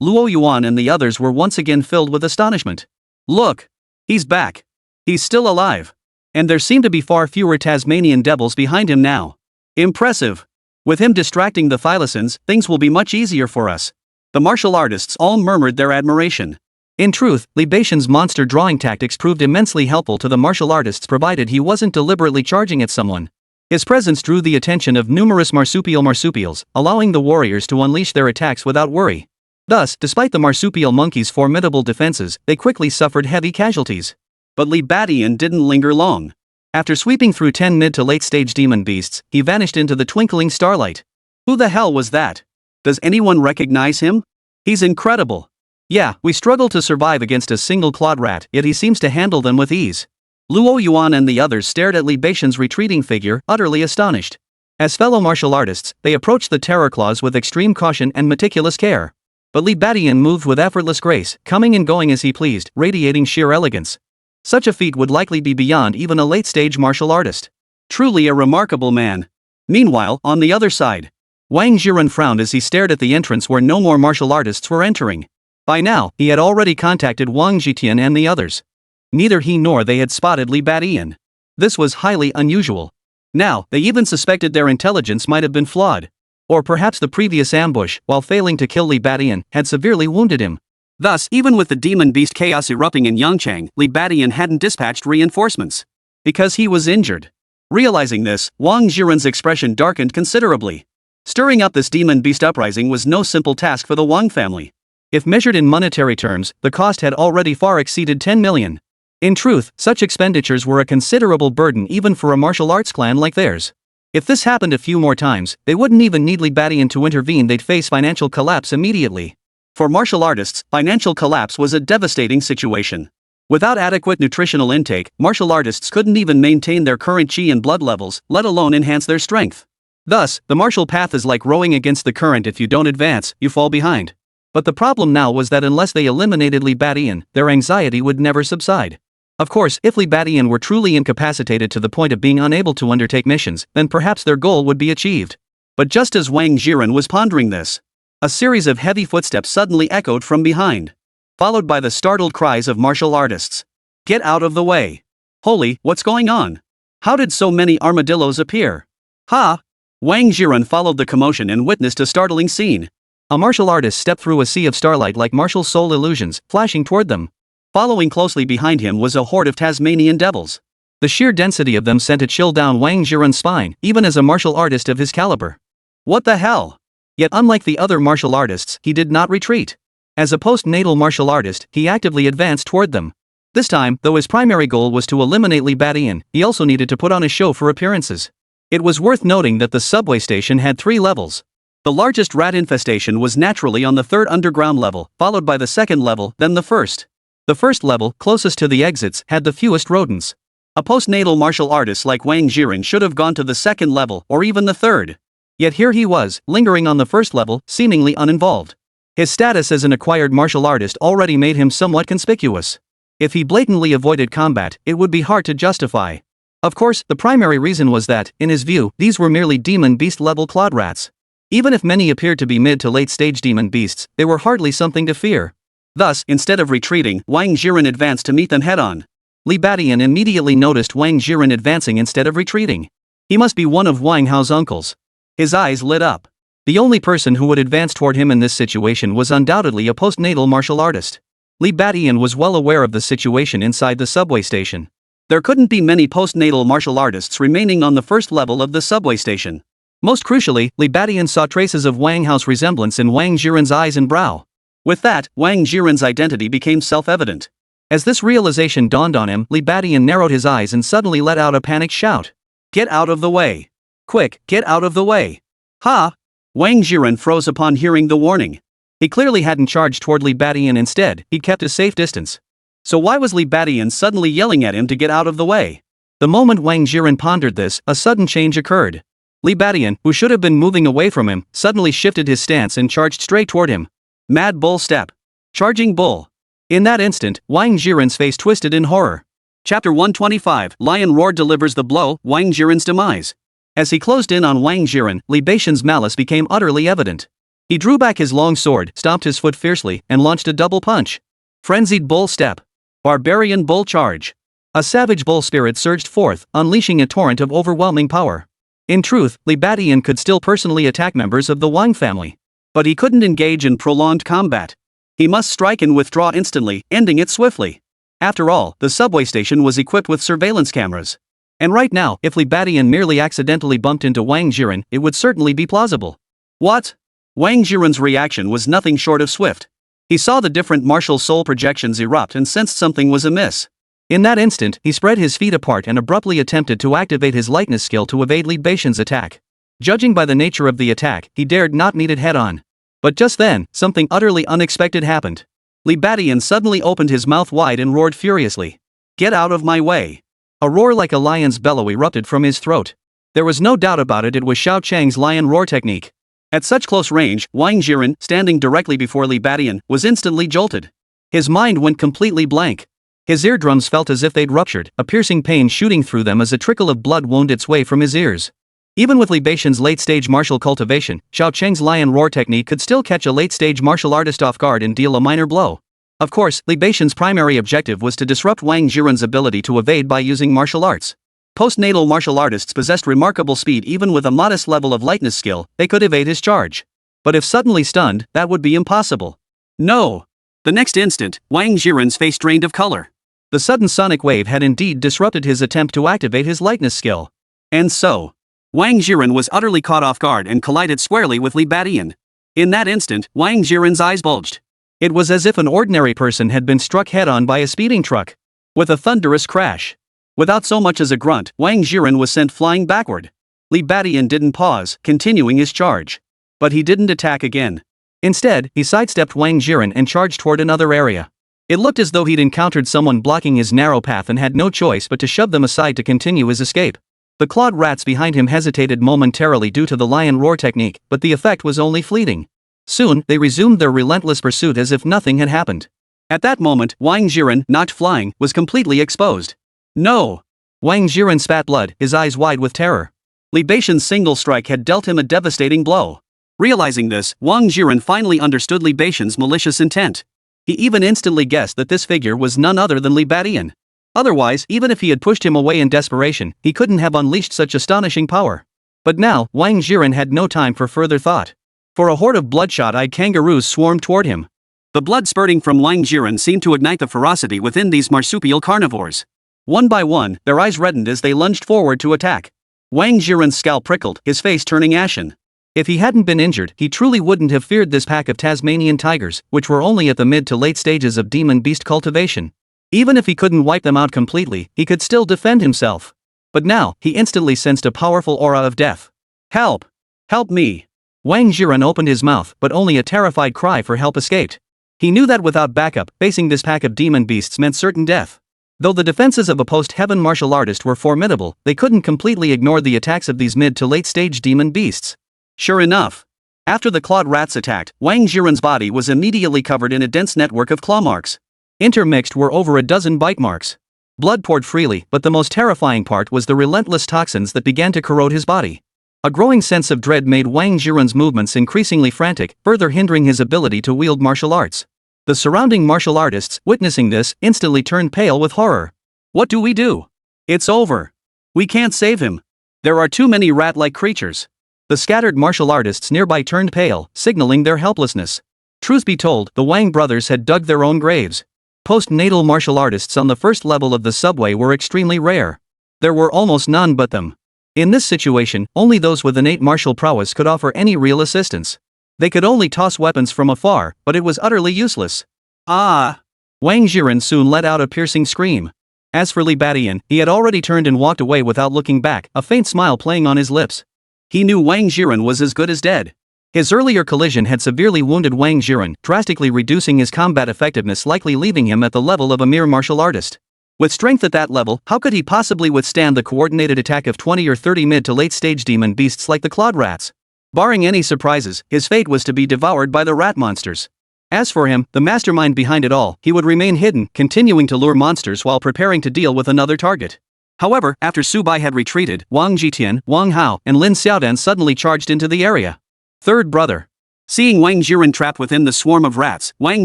Luo Yuan and the others were once again filled with astonishment. Look! He's back! He's still alive! And there seem to be far fewer Tasmanian devils behind him now. Impressive! With him distracting the thylacines, things will be much easier for us. The martial artists all murmured their admiration. In truth, Li Batian's monster drawing tactics proved immensely helpful to the martial artists provided he wasn't deliberately charging at someone. His presence drew the attention of numerous marsupials, allowing the warriors to unleash their attacks without worry. Thus, despite the marsupial monkeys' formidable defenses, they quickly suffered heavy casualties. But Li Batian didn't linger long. After sweeping through 10 mid to late stage demon beasts, he vanished into the twinkling starlight. Who the hell was that? Does anyone recognize him? He's incredible. Yeah, we struggle to survive against a single clawed rat, yet he seems to handle them with ease. Luo Yuan and the others stared at Li Beixian's retreating figure, utterly astonished. As fellow martial artists, they approached the terror claws with extreme caution and meticulous care. But Li Beixian moved with effortless grace, coming and going as he pleased, radiating sheer elegance. Such a feat would likely be beyond even a late-stage martial artist. Truly a remarkable man. Meanwhile, on the other side, Wang Jiren frowned as he stared at the entrance where no more martial artists were entering. By now, he had already contacted Wang Jitian and the others. Neither he nor they had spotted Li Beixian. This was highly unusual. Now, they even suspected their intelligence might have been flawed. Or perhaps the previous ambush, while failing to kill Li Beixian, had severely wounded him. Thus, even with the demon beast chaos erupting in Yangchang, Li Beixian hadn't dispatched reinforcements. Because he was injured. Realizing this, Wang Jiren's expression darkened considerably. Stirring up this demon beast uprising was no simple task for the Wang family. If measured in monetary terms, the cost had already far exceeded 10 million. In truth, such expenditures were a considerable burden even for a martial arts clan like theirs. If this happened a few more times, they wouldn't even need Li Beixian to intervene, they'd face financial collapse immediately. For martial artists, financial collapse was a devastating situation. Without adequate nutritional intake, martial artists couldn't even maintain their current chi and blood levels, let alone enhance their strength. Thus, the martial path is like rowing against the current. If you don't advance, you fall behind. But the problem now was that unless they eliminated Li Beixian, their anxiety would never subside. Of course, if Li Beixian were truly incapacitated to the point of being unable to undertake missions, then perhaps their goal would be achieved. But just as Wang Jiren was pondering this, a series of heavy footsteps suddenly echoed from behind, followed by the startled cries of martial artists. Get out of the way. Holy, what's going on? How did so many armadillos appear? Ha! Wang Jiren followed the commotion and witnessed a startling scene. A martial artist stepped through a sea of starlight like martial soul illusions, flashing toward them. Following closely behind him was a horde of Tasmanian devils. The sheer density of them sent a chill down Wang Jiren's spine, even as a martial artist of his caliber. What the hell? Yet unlike the other martial artists, he did not retreat. As a postnatal martial artist, he actively advanced toward them. This time, though his primary goal was to eliminate Li Beixian, he also needed to put on a show for appearances. It was worth noting that the subway station had 3 levels. The largest rat infestation was naturally on the 3rd underground level, followed by the 2nd level, then the 1st. The first level, closest to the exits, had the fewest rodents. A postnatal martial artist like Wang Jiren should have gone to the 2nd level, or even the 3rd. Yet here he was, lingering on the 1st level, seemingly uninvolved. His status as an acquired martial artist already made him somewhat conspicuous. If he blatantly avoided combat, it would be hard to justify. Of course, the primary reason was that, in his view, these were merely demon beast level clawed rats. Even if many appeared to be mid to late stage demon beasts, they were hardly something to fear. Thus, instead of retreating, Wang Jiren advanced to meet them head-on. Li Beixian immediately noticed Wang Jiren advancing instead of retreating. He must be one of Wang Hao's uncles. His eyes lit up. The only person who would advance toward him in this situation was undoubtedly a postnatal martial artist. Li Beixian was well aware of the situation inside the subway station. There couldn't be many postnatal martial artists remaining on the 1st level of the subway station. Most crucially, Li Beixian saw traces of Wang Hao's resemblance in Wang Jiren's eyes and brow. With that, Wang Jiren's identity became self-evident. As this realization dawned on him, Li Beixian narrowed his eyes and suddenly let out a panicked shout. Get out of the way. Quick, get out of the way. Ha! Wang Jiren froze upon hearing the warning. He clearly hadn't charged toward Li Beixian, instead, he'd kept a safe distance. So why was Li Beixian suddenly yelling at him to get out of the way? The moment Wang Jiren pondered this, a sudden change occurred. Li Beixian, who should have been moving away from him, suddenly shifted his stance and charged straight toward him. Mad Bull step. Charging Bull. In that instant, Wang Jiren's face twisted in horror. Chapter 125, Lion Roar delivers the blow, Wang Jiren's demise. As he closed in on Wang Jiren, Li Beixian's malice became utterly evident. He drew back his long sword, stomped his foot fiercely, and launched a double punch. Frenzied Bull step. Barbarian Bull charge. A savage bull spirit surged forth, unleashing a torrent of overwhelming power. In truth, Li Beixian could still personally attack members of the Wang family. But he couldn't engage in prolonged combat. He must strike and withdraw instantly, ending it swiftly. After all, the subway station was equipped with surveillance cameras. And right now, if Li Beixian merely accidentally bumped into Wang Jiren, it would certainly be plausible. What? Wang Jiren's reaction was nothing short of swift. He saw the different martial soul projections erupt and sensed something was amiss. In that instant, he spread his feet apart and abruptly attempted to activate his lightness skill to evade Li Beixian's attack. Judging by the nature of the attack, he dared not meet it head-on. But just then, something utterly unexpected happened. Li Beixian suddenly opened his mouth wide and roared furiously. "Get out of my way!" A roar like a lion's bellow erupted from his throat. There was no doubt about it, it was Xiao Chang's lion roar technique. At such close range, Wang Jiren, standing directly before Li Beixian, was instantly jolted. His mind went completely blank. His eardrums felt as if they'd ruptured, a piercing pain shooting through them as a trickle of blood wound its way from his ears. Even with Li Beixian's late-stage martial cultivation, Xiao Cheng's lion roar technique could still catch a late-stage martial artist off guard and deal a minor blow. Of course, Li Beixian's primary objective was to disrupt Wang Jiren's ability to evade by using martial arts. Postnatal martial artists possessed remarkable speed. Even with a modest level of lightness skill, they could evade his charge. But if suddenly stunned, that would be impossible. No! The next instant, Wang Jiren's face drained of color. The sudden sonic wave had indeed disrupted his attempt to activate his lightness skill. And so, Wang Jiren was utterly caught off guard and collided squarely with Li Beixian. In that instant, Wang Jiren's eyes bulged. It was as if an ordinary person had been struck head-on by a speeding truck. With a thunderous crash. Without so much as a grunt, Wang Jiren was sent flying backward. Li Beixian didn't pause, continuing his charge. But he didn't attack again. Instead, he sidestepped Wang Jiren and charged toward another area. It looked as though he'd encountered someone blocking his narrow path and had no choice but to shove them aside to continue his escape. The clawed rats behind him hesitated momentarily due to the lion roar technique, but the effect was only fleeting. Soon, they resumed their relentless pursuit as if nothing had happened. At that moment, Wang Jiren, knocked flying, was completely exposed. No! Wang Jiren spat blood, his eyes wide with terror. Li Beixian's single strike had dealt him a devastating blow. Realizing this, Wang Jiren finally understood Li Beixian's malicious intent. He even instantly guessed that this figure was none other than Li Beixian. Otherwise, even if he had pushed him away in desperation, he couldn't have unleashed such astonishing power. But now, Wang Jiren had no time for further thought. For a horde of bloodshot-eyed kangaroos swarmed toward him. The blood spurting from Wang Jiren seemed to ignite the ferocity within these marsupial carnivores. One by one, their eyes reddened as they lunged forward to attack. Wang Jiren's scalp prickled, his face turning ashen. If he hadn't been injured, he truly wouldn't have feared this pack of Tasmanian tigers, which were only at the mid to late stages of demon beast cultivation. Even if he couldn't wipe them out completely, he could still defend himself. But now, he instantly sensed a powerful aura of death. Help! Help me! Wang Jiren opened his mouth, but only a terrified cry for help escaped. He knew that without backup, facing this pack of demon beasts meant certain death. Though the defenses of a post-heaven martial artist were formidable, they couldn't completely ignore the attacks of these mid to late stage demon beasts. Sure enough. After the clawed rats attacked, Wang Jiren's body was immediately covered in a dense network of claw marks. Intermixed were over a dozen bite marks. Blood poured freely, but the most terrifying part was the relentless toxins that began to corrode his body. A growing sense of dread made Wang Jiren's movements increasingly frantic, further hindering his ability to wield martial arts. The surrounding martial artists, witnessing this, instantly turned pale with horror. What do we do? It's over. We can't save him. There are too many rat-like creatures. The scattered martial artists nearby turned pale, signaling their helplessness. Truth be told, the Wang brothers had dug their own graves. Post-natal martial artists on the first level of the subway were extremely rare. There were almost none but them. In this situation, only those with innate martial prowess could offer any real assistance. They could only toss weapons from afar, but it was utterly useless. Ah! Wang Jiren soon let out a piercing scream. As for Li Beixian, he had already turned and walked away without looking back, a faint smile playing on his lips. He knew Wang Jiren was as good as dead. His earlier collision had severely wounded Wang Jiren, drastically reducing his combat effectiveness, likely leaving him at the level of a mere martial artist. With strength at that level, how could he possibly withstand the coordinated attack of 20 or 30 mid to late stage demon beasts like the clawed rats? Barring any surprises, his fate was to be devoured by the rat monsters. As for him, the mastermind behind it all, he would remain hidden, continuing to lure monsters while preparing to deal with another target. However, after Su Bai had retreated, Wang Jitian, Wang Hao, and Lin Xiaodan suddenly charged into the area. Third brother. Seeing Wang Jiren trapped within the swarm of rats, Wang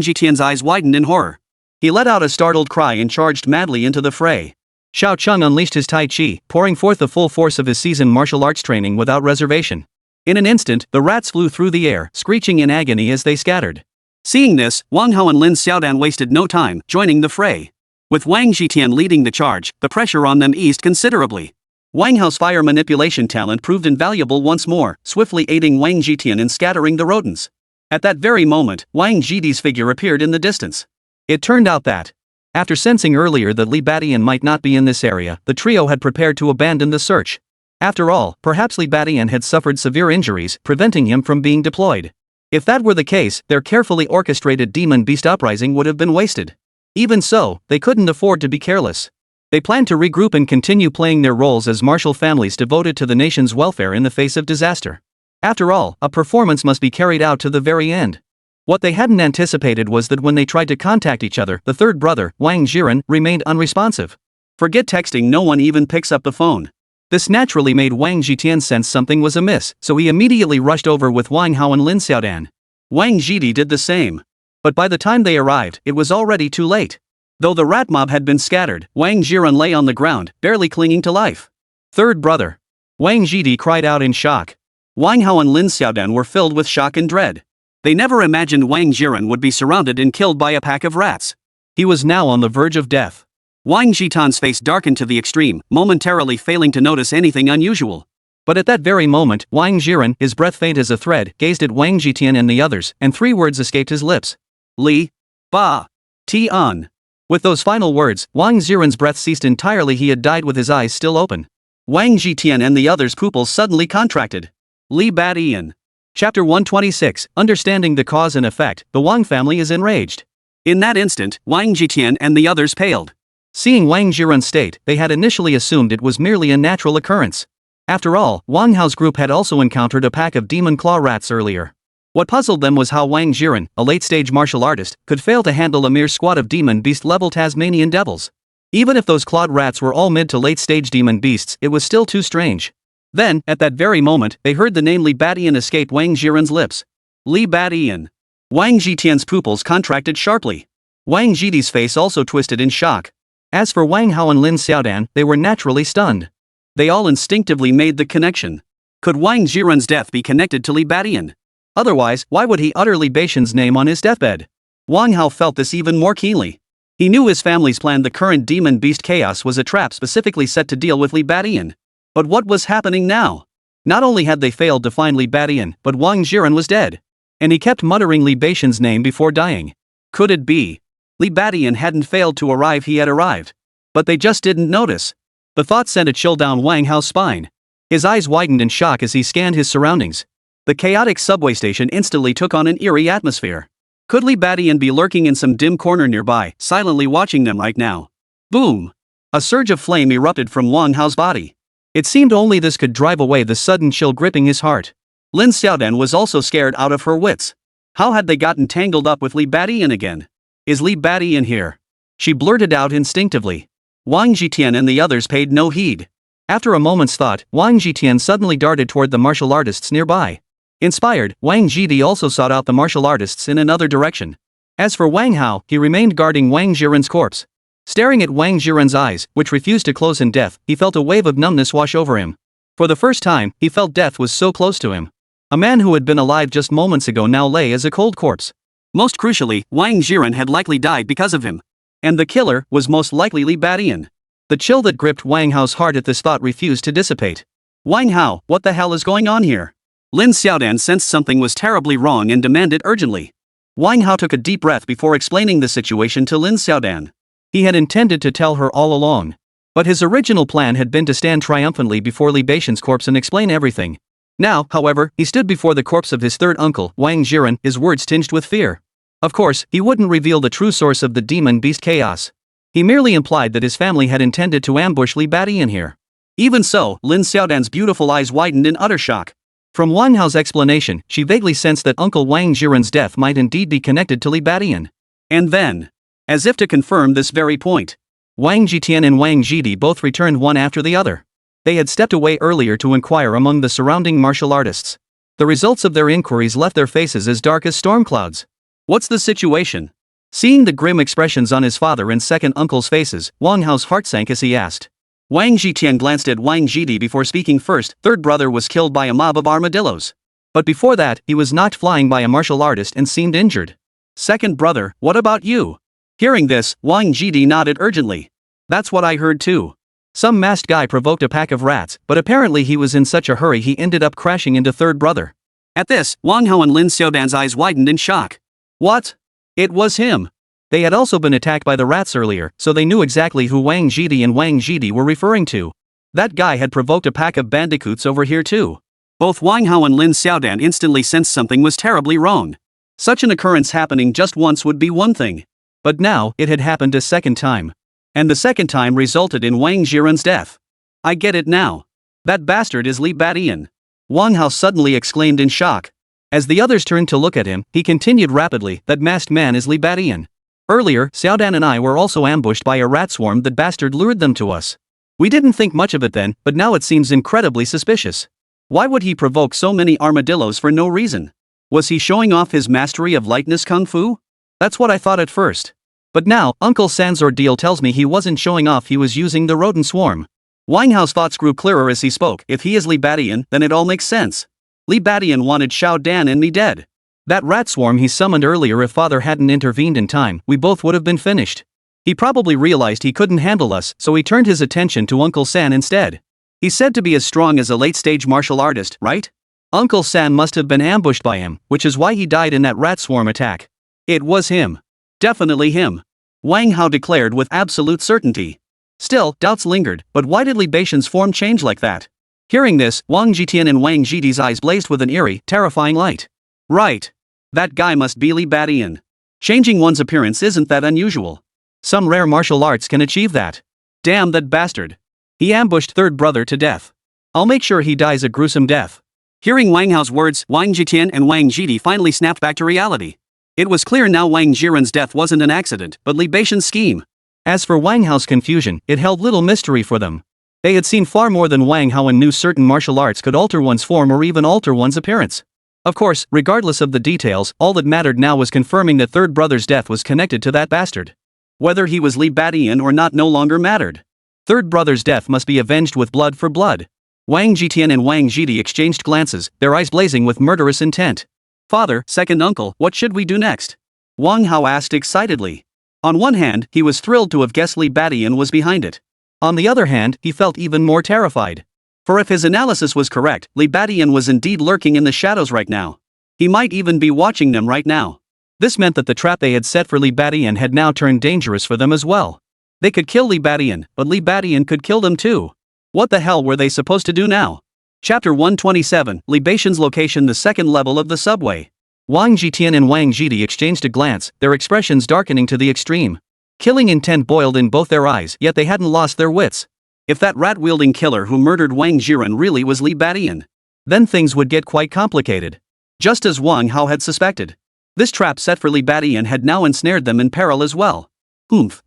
Jitian's eyes widened in horror. He let out a startled cry and charged madly into the fray. Xiao Cheng unleashed his Tai Chi, pouring forth the full force of his seasoned martial arts training without reservation. In an instant, the rats flew through the air, screeching in agony as they scattered. Seeing this, Wang Hao and Lin Xiaodan wasted no time, joining the fray. With Wang Jitian leading the charge, the pressure on them eased considerably. Wang Hao's fire manipulation talent proved invaluable once more, swiftly aiding Wang Jitian in scattering the rodents. At that very moment, Wang Jidi's figure appeared in the distance. It turned out that, After sensing earlier that Li Badian might not be in this area, the trio had prepared to abandon the search. After all, perhaps Li Badian had suffered severe injuries, preventing him from being deployed. If that were the case, their carefully orchestrated demon beast uprising would have been wasted. Even so, they couldn't afford to be careless. They planned to regroup and continue playing their roles as martial families devoted to the nation's welfare in the face of disaster. After all, a performance must be carried out to the very end. What they hadn't anticipated was that when they tried to contact each other, the third brother, Wang Jiren, remained unresponsive. Forget texting, no one even picks up the phone. This naturally made Wang Jitian sense something was amiss, so he immediately rushed over with Wang Hao and Lin Xiaodan. Wang Jidi did the same. But by the time they arrived, it was already too late. Though the rat mob had been scattered, Wang Jiren lay on the ground, barely clinging to life. Third brother. Wang Jidi cried out in shock. Wang Hao and Lin Xiaodan were filled with shock and dread. They never imagined Wang Jiren would be surrounded and killed by a pack of rats. He was now on the verge of death. Wang Jitan's face darkened to the extreme, momentarily failing to notice anything unusual. But at that very moment, Wang Jiren, his breath faint as a thread, gazed at Wang Jitian and the others, and 3 words escaped his lips. Li. Ba. Tian. With those final words, Wang Jiren's breath ceased entirely. He had died with his eyes still open. Wang Jitian and the others' pupils suddenly contracted. Li Badian. Chapter 126, Understanding the Cause and Effect, the Wang family is enraged. In that instant, Wang Jitian and the others paled. Seeing Wang Jiren's state, they had initially assumed it was merely a natural occurrence. After all, Wang Hao's group had also encountered a pack of demon claw rats earlier. What puzzled them was how Wang Jiren, a late-stage martial artist, could fail to handle a mere squad of demon beast-level Tasmanian devils. Even if those clawed rats were all mid to late-stage demon beasts, it was still too strange. Then, at that very moment, they heard the name Li Badian escape Wang Jiren's lips. Li Badian. Wang Jitian's pupils contracted sharply. Wang Jidi's face also twisted in shock. As for Wang Hao and Lin Xiaodan, they were naturally stunned. They all instinctively made the connection. Could Wang Jiren's death be connected to Li Badian? Otherwise, why would he utter Li Badian's name on his deathbed? Wang Hao felt this even more keenly. He knew his family's plan, the current demon beast chaos, was a trap specifically set to deal with Li Badian. But what was happening now? Not only had they failed to find Li Badian, but Wang Jiren was dead. And he kept muttering Li Badian's name before dying. Could it be? Li Badian hadn't failed to arrive, he had arrived. But they just didn't notice. The thought sent a chill down Wang Hao's spine. His eyes widened in shock as he scanned his surroundings. The chaotic subway station instantly took on an eerie atmosphere. Could Li Badian be lurking in some dim corner nearby, silently watching them right now? Boom! A surge of flame erupted from Wang Hao's body. It seemed only this could drive away the sudden chill gripping his heart. Lin Xiaodan was also scared out of her wits. How had they gotten tangled up with Li Badian again? Is Li Badian here? She blurted out instinctively. Wang Jitian and the others paid no heed. After a moment's thought, Wang Jitian suddenly darted toward the martial artists nearby. Inspired, Wang Jidi also sought out the martial artists in another direction. As for Wang Hao, he remained guarding Wang Jiren's corpse. Staring at Wang Jiren's eyes, which refused to close in death, he felt a wave of numbness wash over him. For the first time, he felt death was so close to him. A man who had been alive just moments ago now lay as a cold corpse. Most crucially, Wang Jiren had likely died because of him. And the killer was most likely Li Badian. The chill that gripped Wang Hao's heart at this thought refused to dissipate. Wang Hao, what the hell is going on here? Lin Xiaodan sensed something was terribly wrong and demanded urgently. Wang Hao took a deep breath before explaining the situation to Lin Xiaodan. He had intended to tell her all along. But his original plan had been to stand triumphantly before Li Badian's corpse and explain everything. Now, however, he stood before the corpse of his third uncle, Wang Jiren, his words tinged with fear. Of course, he wouldn't reveal the true source of the demon beast chaos. He merely implied that his family had intended to ambush Li Badian here. Even so, Lin Xiaodan's beautiful eyes widened in utter shock. From Wang Hao's explanation, she vaguely sensed that Uncle Wang Jiren's death might indeed be connected to Li Badian. And then, as if to confirm this very point, Wang Jitian and Wang Jidi both returned one after the other. They had stepped away earlier to inquire among the surrounding martial artists. The results of their inquiries left their faces as dark as storm clouds. What's the situation? Seeing the grim expressions on his father and second uncle's faces, Wang Hao's heart sank as he asked. Wang Jitian glanced at Wang Jidi before speaking first. Third brother was killed by a mob of armadillos. But before that, he was knocked flying by a martial artist and seemed injured. Second brother, what about you? Hearing this, Wang Jidi nodded urgently. That's what I heard too. Some masked guy provoked a pack of rats, but apparently he was in such a hurry he ended up crashing into third brother. At this, Wang Hao and Lin Xiaodan's eyes widened in shock. What? It was him. They had also been attacked by the rats earlier, so they knew exactly who Wang Jidi and Wang Jidi were referring to. That guy had provoked a pack of bandicoots over here too. Both Wang Hao and Lin Xiaodan instantly sensed something was terribly wrong. Such an occurrence happening just once would be one thing. But now, it had happened a second time. And the second time resulted in Wang Jiren's death. I get it now. That bastard is Li Badian. Wang Hao suddenly exclaimed in shock. As the others turned to look at him, he continued rapidly, that masked man is Li Badian. Earlier, Xiaodan and I were also ambushed by a rat swarm. That bastard lured them to us. We didn't think much of it then, but now it seems incredibly suspicious. Why would he provoke so many armadillos for no reason? Was he showing off his mastery of lightness kung fu? That's what I thought at first. But now, Uncle San's ordeal tells me he wasn't showing off, he was using the rodent swarm. Wang Hao's thoughts grew clearer as he spoke. If he is Li Badian, then it all makes sense. Li Badian wanted Xiao Dan and me dead. That rat swarm he summoned earlier, if father hadn't intervened in time, we both would have been finished. He probably realized he couldn't handle us, so he turned his attention to Uncle San instead. He's said to be as strong as a late-stage martial artist, right? Uncle San must have been ambushed by him, which is why he died in that rat swarm attack. It was him. Definitely him. Wang Hao declared with absolute certainty. Still, doubts lingered, but why did Li Badian's form change like that? Hearing this, Wang Jitian and Wang Jidi's eyes blazed with an eerie, terrifying light. Right. That guy must be Li Badian. Changing one's appearance isn't that unusual. Some rare martial arts can achieve that. Damn that bastard. He ambushed third brother to death. I'll make sure he dies a gruesome death. Hearing Wang Hao's words, Wang Jitian and Wang Jidi finally snapped back to reality. It was clear now Wang Jiren's death wasn't an accident, but Li Badian's scheme. As for Wang Hao's confusion, it held little mystery for them. They had seen far more than Wang Hao and knew certain martial arts could alter one's form or even alter one's appearance. Of course, regardless of the details, all that mattered now was confirming that third brother's death was connected to that bastard. Whether he was Li Badian or not no longer mattered. Third brother's death must be avenged with blood for blood. Wang Jitian and Wang Jidi exchanged glances, their eyes blazing with murderous intent. Father, second uncle, what should we do next? Wang Hao asked excitedly. On one hand, he was thrilled to have guessed Li Badian was behind it. On the other hand, he felt even more terrified. For if his analysis was correct, Li Badian was indeed lurking in the shadows right now. He might even be watching them right now. This meant that the trap they had set for Li Badian had now turned dangerous for them as well. They could kill Li Badian, but Li Badian could kill them too. What the hell were they supposed to do now? Chapter 127, Li Badian's location, the second level of the subway. Wang Jitian and Wang Jidi exchanged a glance, their expressions darkening to the extreme. Killing intent boiled in both their eyes, yet they hadn't lost their wits. If that rat-wielding killer who murdered Wang Jiren really was Li Badian, then things would get quite complicated. Just as Wang Hao had suspected. This trap set for Li Badian had now ensnared them in peril as well.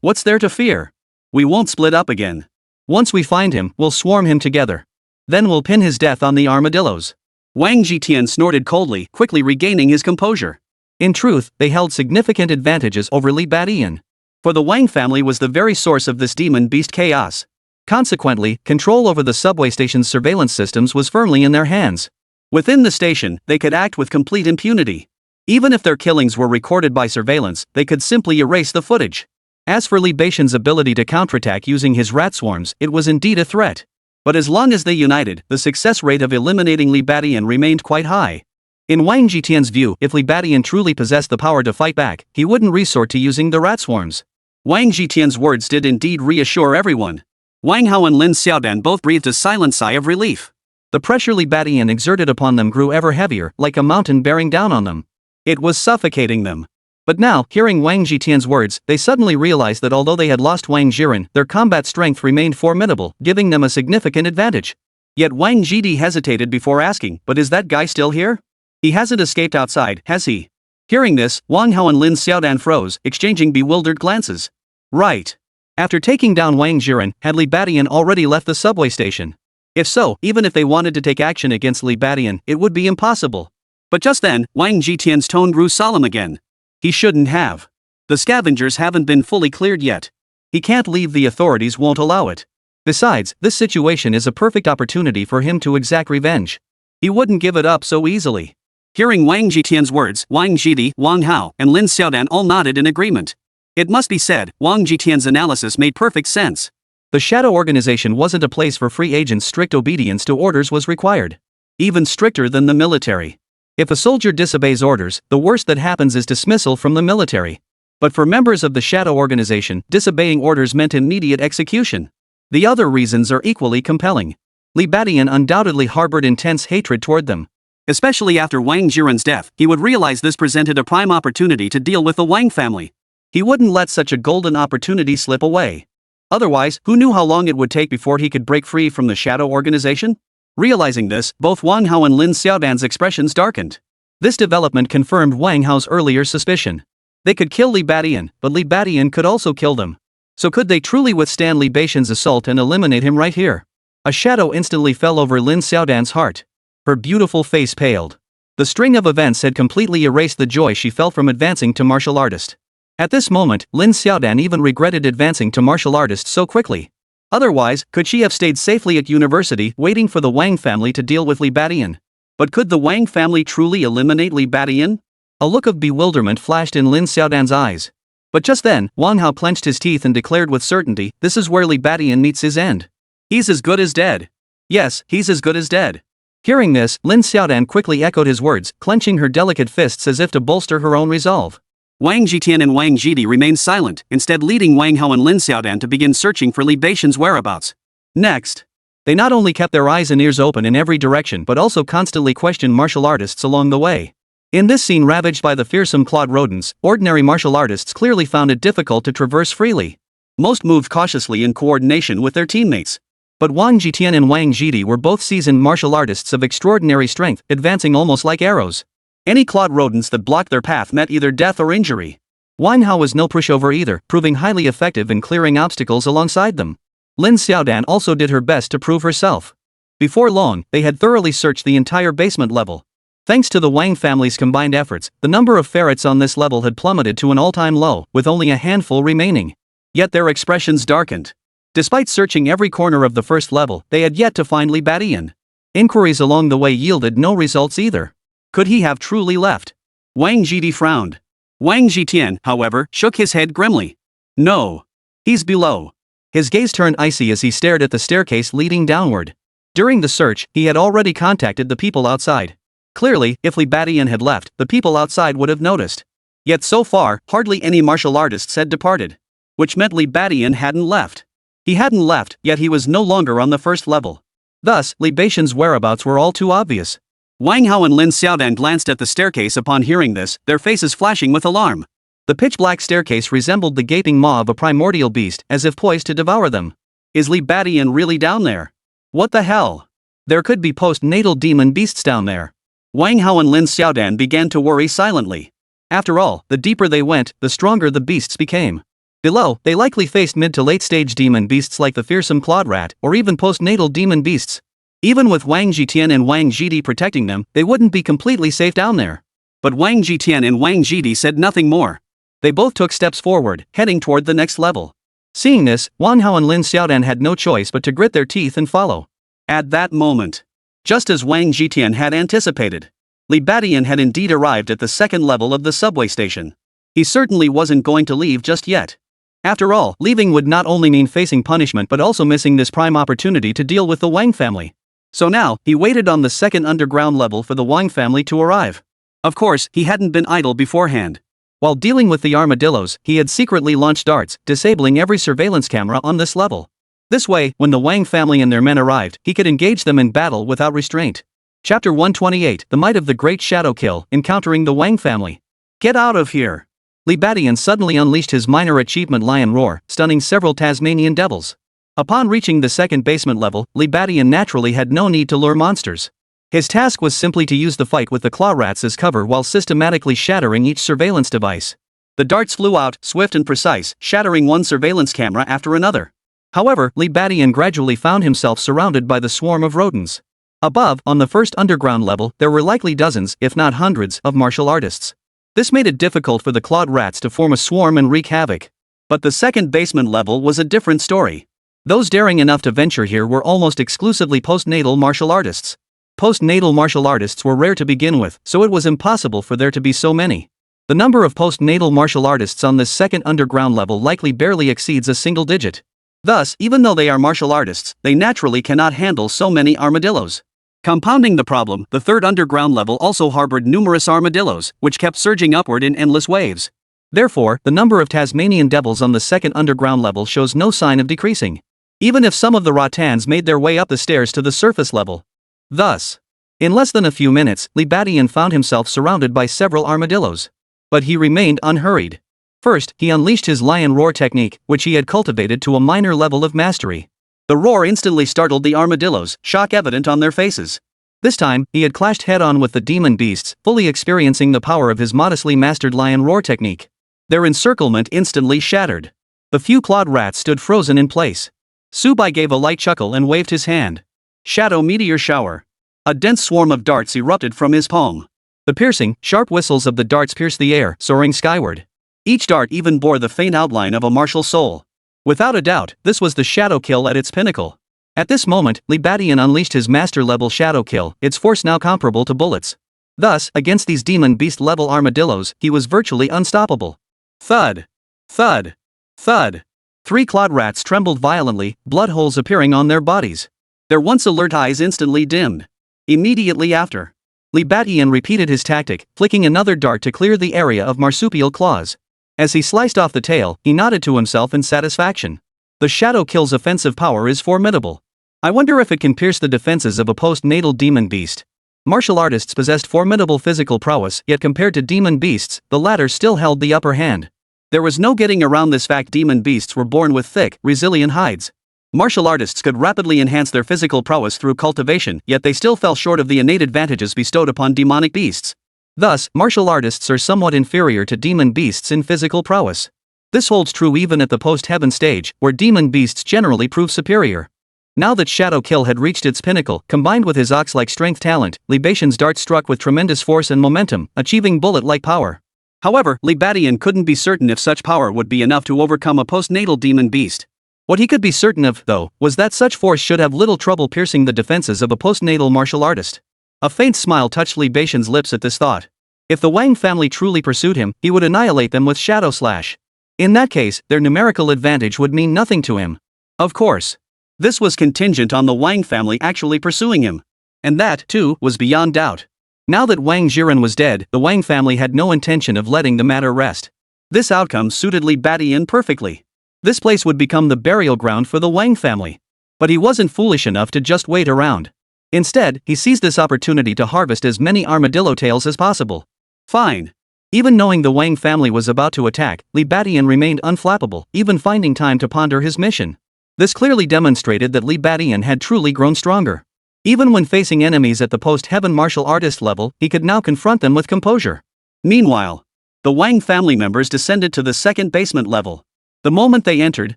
What's there to fear? We won't split up again. Once we find him, we'll swarm him together. Then we'll pin his death on the armadillos. Wang Jitian snorted coldly, quickly regaining his composure. In truth, they held significant advantages over Li Badian. For the Wang family was the very source of this demon beast chaos. Consequently, control over the subway station's surveillance systems was firmly in their hands. Within the station, they could act with complete impunity. Even if their killings were recorded by surveillance, they could simply erase the footage. As for Li Badian's ability to counterattack using his rat swarms, it was indeed a threat. But as long as they united, the success rate of eliminating Li Badian remained quite high. In Wang Jitian's view, if Li Badian truly possessed the power to fight back, he wouldn't resort to using the rat swarms. Wang Jitian's words did indeed reassure everyone. Wang Hao and Lin Xiaodan both breathed a silent sigh of relief. The pressure Li Badian exerted upon them grew ever heavier, like a mountain bearing down on them. It was suffocating them. But now, hearing Wang Jitian's words, they suddenly realized that although they had lost Wang Jiren, their combat strength remained formidable, giving them a significant advantage. Yet Wang Jidi hesitated before asking, but is that guy still here? He hasn't escaped outside, has he? Hearing this, Wang Hao and Lin Xiaodan froze, exchanging bewildered glances. Right. After taking down Wang Jiren, had Li Badian already left the subway station? If so, even if they wanted to take action against Li Badian, it would be impossible. But just then, Wang Jitian's tone grew solemn again. He shouldn't have. The scavengers haven't been fully cleared yet. He can't leave, the authorities won't allow it. Besides, this situation is a perfect opportunity for him to exact revenge. He wouldn't give it up so easily. Hearing Wang Jitian's words, Wang Jidi, Wang Hao, and Lin Xiaodan all nodded in agreement. It must be said, Wang Jitian's analysis made perfect sense. The Shadow Organization wasn't a place for free agents. Strict obedience to orders was required. Even stricter than the military. If a soldier disobeys orders, the worst that happens is dismissal from the military. But for members of the Shadow Organization, disobeying orders meant immediate execution. The other reasons are equally compelling. Li Badian undoubtedly harbored intense hatred toward them. Especially after Wang Jiren's death, he would realize this presented a prime opportunity to deal with the Wang family. He wouldn't let such a golden opportunity slip away. Otherwise, who knew how long it would take before he could break free from the Shadow Organization? Realizing this, both Wang Hao and Lin Xiaodan's expressions darkened. This development confirmed Wang Hao's earlier suspicion. They could kill Li Badian, but Li Badian could also kill them. So could they truly withstand Li Badian's assault and eliminate him right here? A shadow instantly fell over Lin Xiaodan's heart. Her beautiful face paled. The string of events had completely erased the joy she felt from advancing to martial artist. At this moment, Lin Xiaodan even regretted advancing to martial artist so quickly. Otherwise, could she have stayed safely at university waiting for the Wang family to deal with Li Badian? But could the Wang family truly eliminate Li Badian? A look of bewilderment flashed in Lin Xiaodan's eyes. But just then, Wang Hao clenched his teeth and declared with certainty, this is where Li Badian meets his end. He's as good as dead. Yes, he's as good as dead. Hearing this, Lin Xiaodan quickly echoed his words, clenching her delicate fists as if to bolster her own resolve. Wang Jitian and Wang Jidi remained silent, instead leading Wang Hao and Lin Xiaodan to begin searching for Li Badian's whereabouts. Next, they not only kept their eyes and ears open in every direction but also constantly questioned martial artists along the way. In this scene ravaged by the fearsome clawed rodents, ordinary martial artists clearly found it difficult to traverse freely. Most moved cautiously in coordination with their teammates. But Wang Jitian and Wang Jidi were both seasoned martial artists of extraordinary strength, advancing almost like arrows. Any clawed rodents that blocked their path met either death or injury. Wang Hao was no pushover either, proving highly effective in clearing obstacles alongside them. Lin Xiaodan also did her best to prove herself. Before long, they had thoroughly searched the entire basement level. Thanks to the Wang family's combined efforts, the number of ferrets on this level had plummeted to an all-time low, with only a handful remaining. Yet their expressions darkened. Despite searching every corner of the first level, they had yet to find Li Badian. Inquiries along the way yielded no results either. Could he have truly left? Wang Jidi frowned. Wang Jitian, however, shook his head grimly. No. He's below. His gaze turned icy as he stared at the staircase leading downward. During the search, he had already contacted the people outside. Clearly, if Li Badian had left, the people outside would have noticed. Yet so far, hardly any martial artists had departed. Which meant Li Badian hadn't left. He hadn't left, yet he was no longer on the first level. Thus, Li Badian's whereabouts were all too obvious. Wang Hao and Lin Xiaodan glanced at the staircase upon hearing this, their faces flashing with alarm. The pitch-black staircase resembled the gaping maw of a primordial beast, as if poised to devour them. Is Li Badian really down there? What the hell? There could be post-natal demon beasts down there. Wang Hao and Lin Xiaodan began to worry silently. After all, the deeper they went, the stronger the beasts became. Below, they likely faced mid to late stage demon beasts like the fearsome clawed rat, or even postnatal demon beasts. Even with Wang Jitian and Wang Jidi protecting them, they wouldn't be completely safe down there. But Wang Jitian and Wang Jidi said nothing more. They both took steps forward, heading toward the next level. Seeing this, Wang Hao and Lin Xiaodan had no choice but to grit their teeth and follow. At that moment, just as Wang Jitian had anticipated, Li Badian had indeed arrived at the second level of the subway station. He certainly wasn't going to leave just yet. After all, leaving would not only mean facing punishment but also missing this prime opportunity to deal with the Wang family. So now, he waited on the second underground level for the Wang family to arrive. Of course, he hadn't been idle beforehand. While dealing with the armadillos, he had secretly launched darts, disabling every surveillance camera on this level. This way, when the Wang family and their men arrived, he could engage them in battle without restraint. Chapter 128, The Might of the Great Shadow Kill, Encountering the Wang Family. Get out of here! Li Badian suddenly unleashed his minor achievement lion roar, stunning several Tasmanian devils. Upon reaching the second basement level, Li Badian naturally had no need to lure monsters. His task was simply to use the fight with the claw rats as cover while systematically shattering each surveillance device. The darts flew out, swift and precise, shattering one surveillance camera after another. However, Li Badian gradually found himself surrounded by the swarm of rodents. Above, on the first underground level, there were likely dozens, if not hundreds, of martial artists. This made it difficult for the clawed rats to form a swarm and wreak havoc. But the second basement level was a different story. Those daring enough to venture here were almost exclusively postnatal martial artists. Postnatal martial artists were rare to begin with, so it was impossible for there to be so many. The number of postnatal martial artists on this second underground level likely barely exceeds a single digit. Thus, even though they are martial artists, they naturally cannot handle so many armadillos. Compounding the problem, the third underground level also harbored numerous armadillos, which kept surging upward in endless waves. Therefore, the number of Tasmanian devils on the second underground level shows no sign of decreasing, even if some of the Rottans made their way up the stairs to the surface level. Thus, in less than a few minutes, Libadian found himself surrounded by several armadillos. But he remained unhurried. First, he unleashed his lion roar technique, which he had cultivated to a minor level of mastery. The roar instantly startled the armadillos, shock evident on their faces. This time, he had clashed head-on with the demon beasts, fully experiencing the power of his modestly mastered lion roar technique. Their encirclement instantly shattered. The few clawed rats stood frozen in place. Subai gave a light chuckle and waved his hand. Shadow meteor shower. A dense swarm of darts erupted from his palm. The piercing, sharp whistles of the darts pierced the air, soaring skyward. Each dart even bore the faint outline of a martial soul. Without a doubt, this was the shadow kill at its pinnacle. At this moment, Libadian unleashed his master-level shadow kill, its force now comparable to bullets. Thus, against these demon beast-level armadillos, he was virtually unstoppable. Thud! Thud! Thud! 3 clawed rats trembled violently, blood holes appearing on their bodies. Their once alert eyes instantly dimmed. Immediately after, Libadian repeated his tactic, flicking another dart to clear the area of marsupial claws. As he sliced off the tail, he nodded to himself in satisfaction. The shadow kill's offensive power is formidable. I wonder if it can pierce the defenses of a post-natal demon beast. Martial artists possessed formidable physical prowess, yet compared to demon beasts, the latter still held the upper hand. There was no getting around this fact. Demon beasts were born with thick, resilient hides. Martial artists could rapidly enhance their physical prowess through cultivation, yet they still fell short of the innate advantages bestowed upon demonic beasts. Thus, martial artists are somewhat inferior to demon beasts in physical prowess. This holds true even at the post-heaven stage, where demon beasts generally prove superior. Now that Shadow Kill had reached its pinnacle, combined with his ox-like strength talent, Libatian's dart struck with tremendous force and momentum, achieving bullet-like power. However, Libadian couldn't be certain if such power would be enough to overcome a post-natal demon beast. What he could be certain of, though, was that such force should have little trouble piercing the defenses of a post-natal martial artist. A faint smile touched Libatian's lips at this thought. If the Wang family truly pursued him, he would annihilate them with Shadow Slash. In that case, their numerical advantage would mean nothing to him. Of course, this was contingent on the Wang family actually pursuing him. And that, too, was beyond doubt. Now that Wang Jiren was dead, the Wang family had no intention of letting the matter rest. This outcome suited Libadian perfectly. This place would become the burial ground for the Wang family. But he wasn't foolish enough to just wait around. Instead, he seized this opportunity to harvest as many armadillo tails as possible. Fine. Even knowing the Wang family was about to attack, Libadian remained unflappable, even finding time to ponder his mission. This clearly demonstrated that Libadian had truly grown stronger. Even when facing enemies at the post-heaven martial artist level, he could now confront them with composure. Meanwhile, the Wang family members descended to the second basement level. The moment they entered,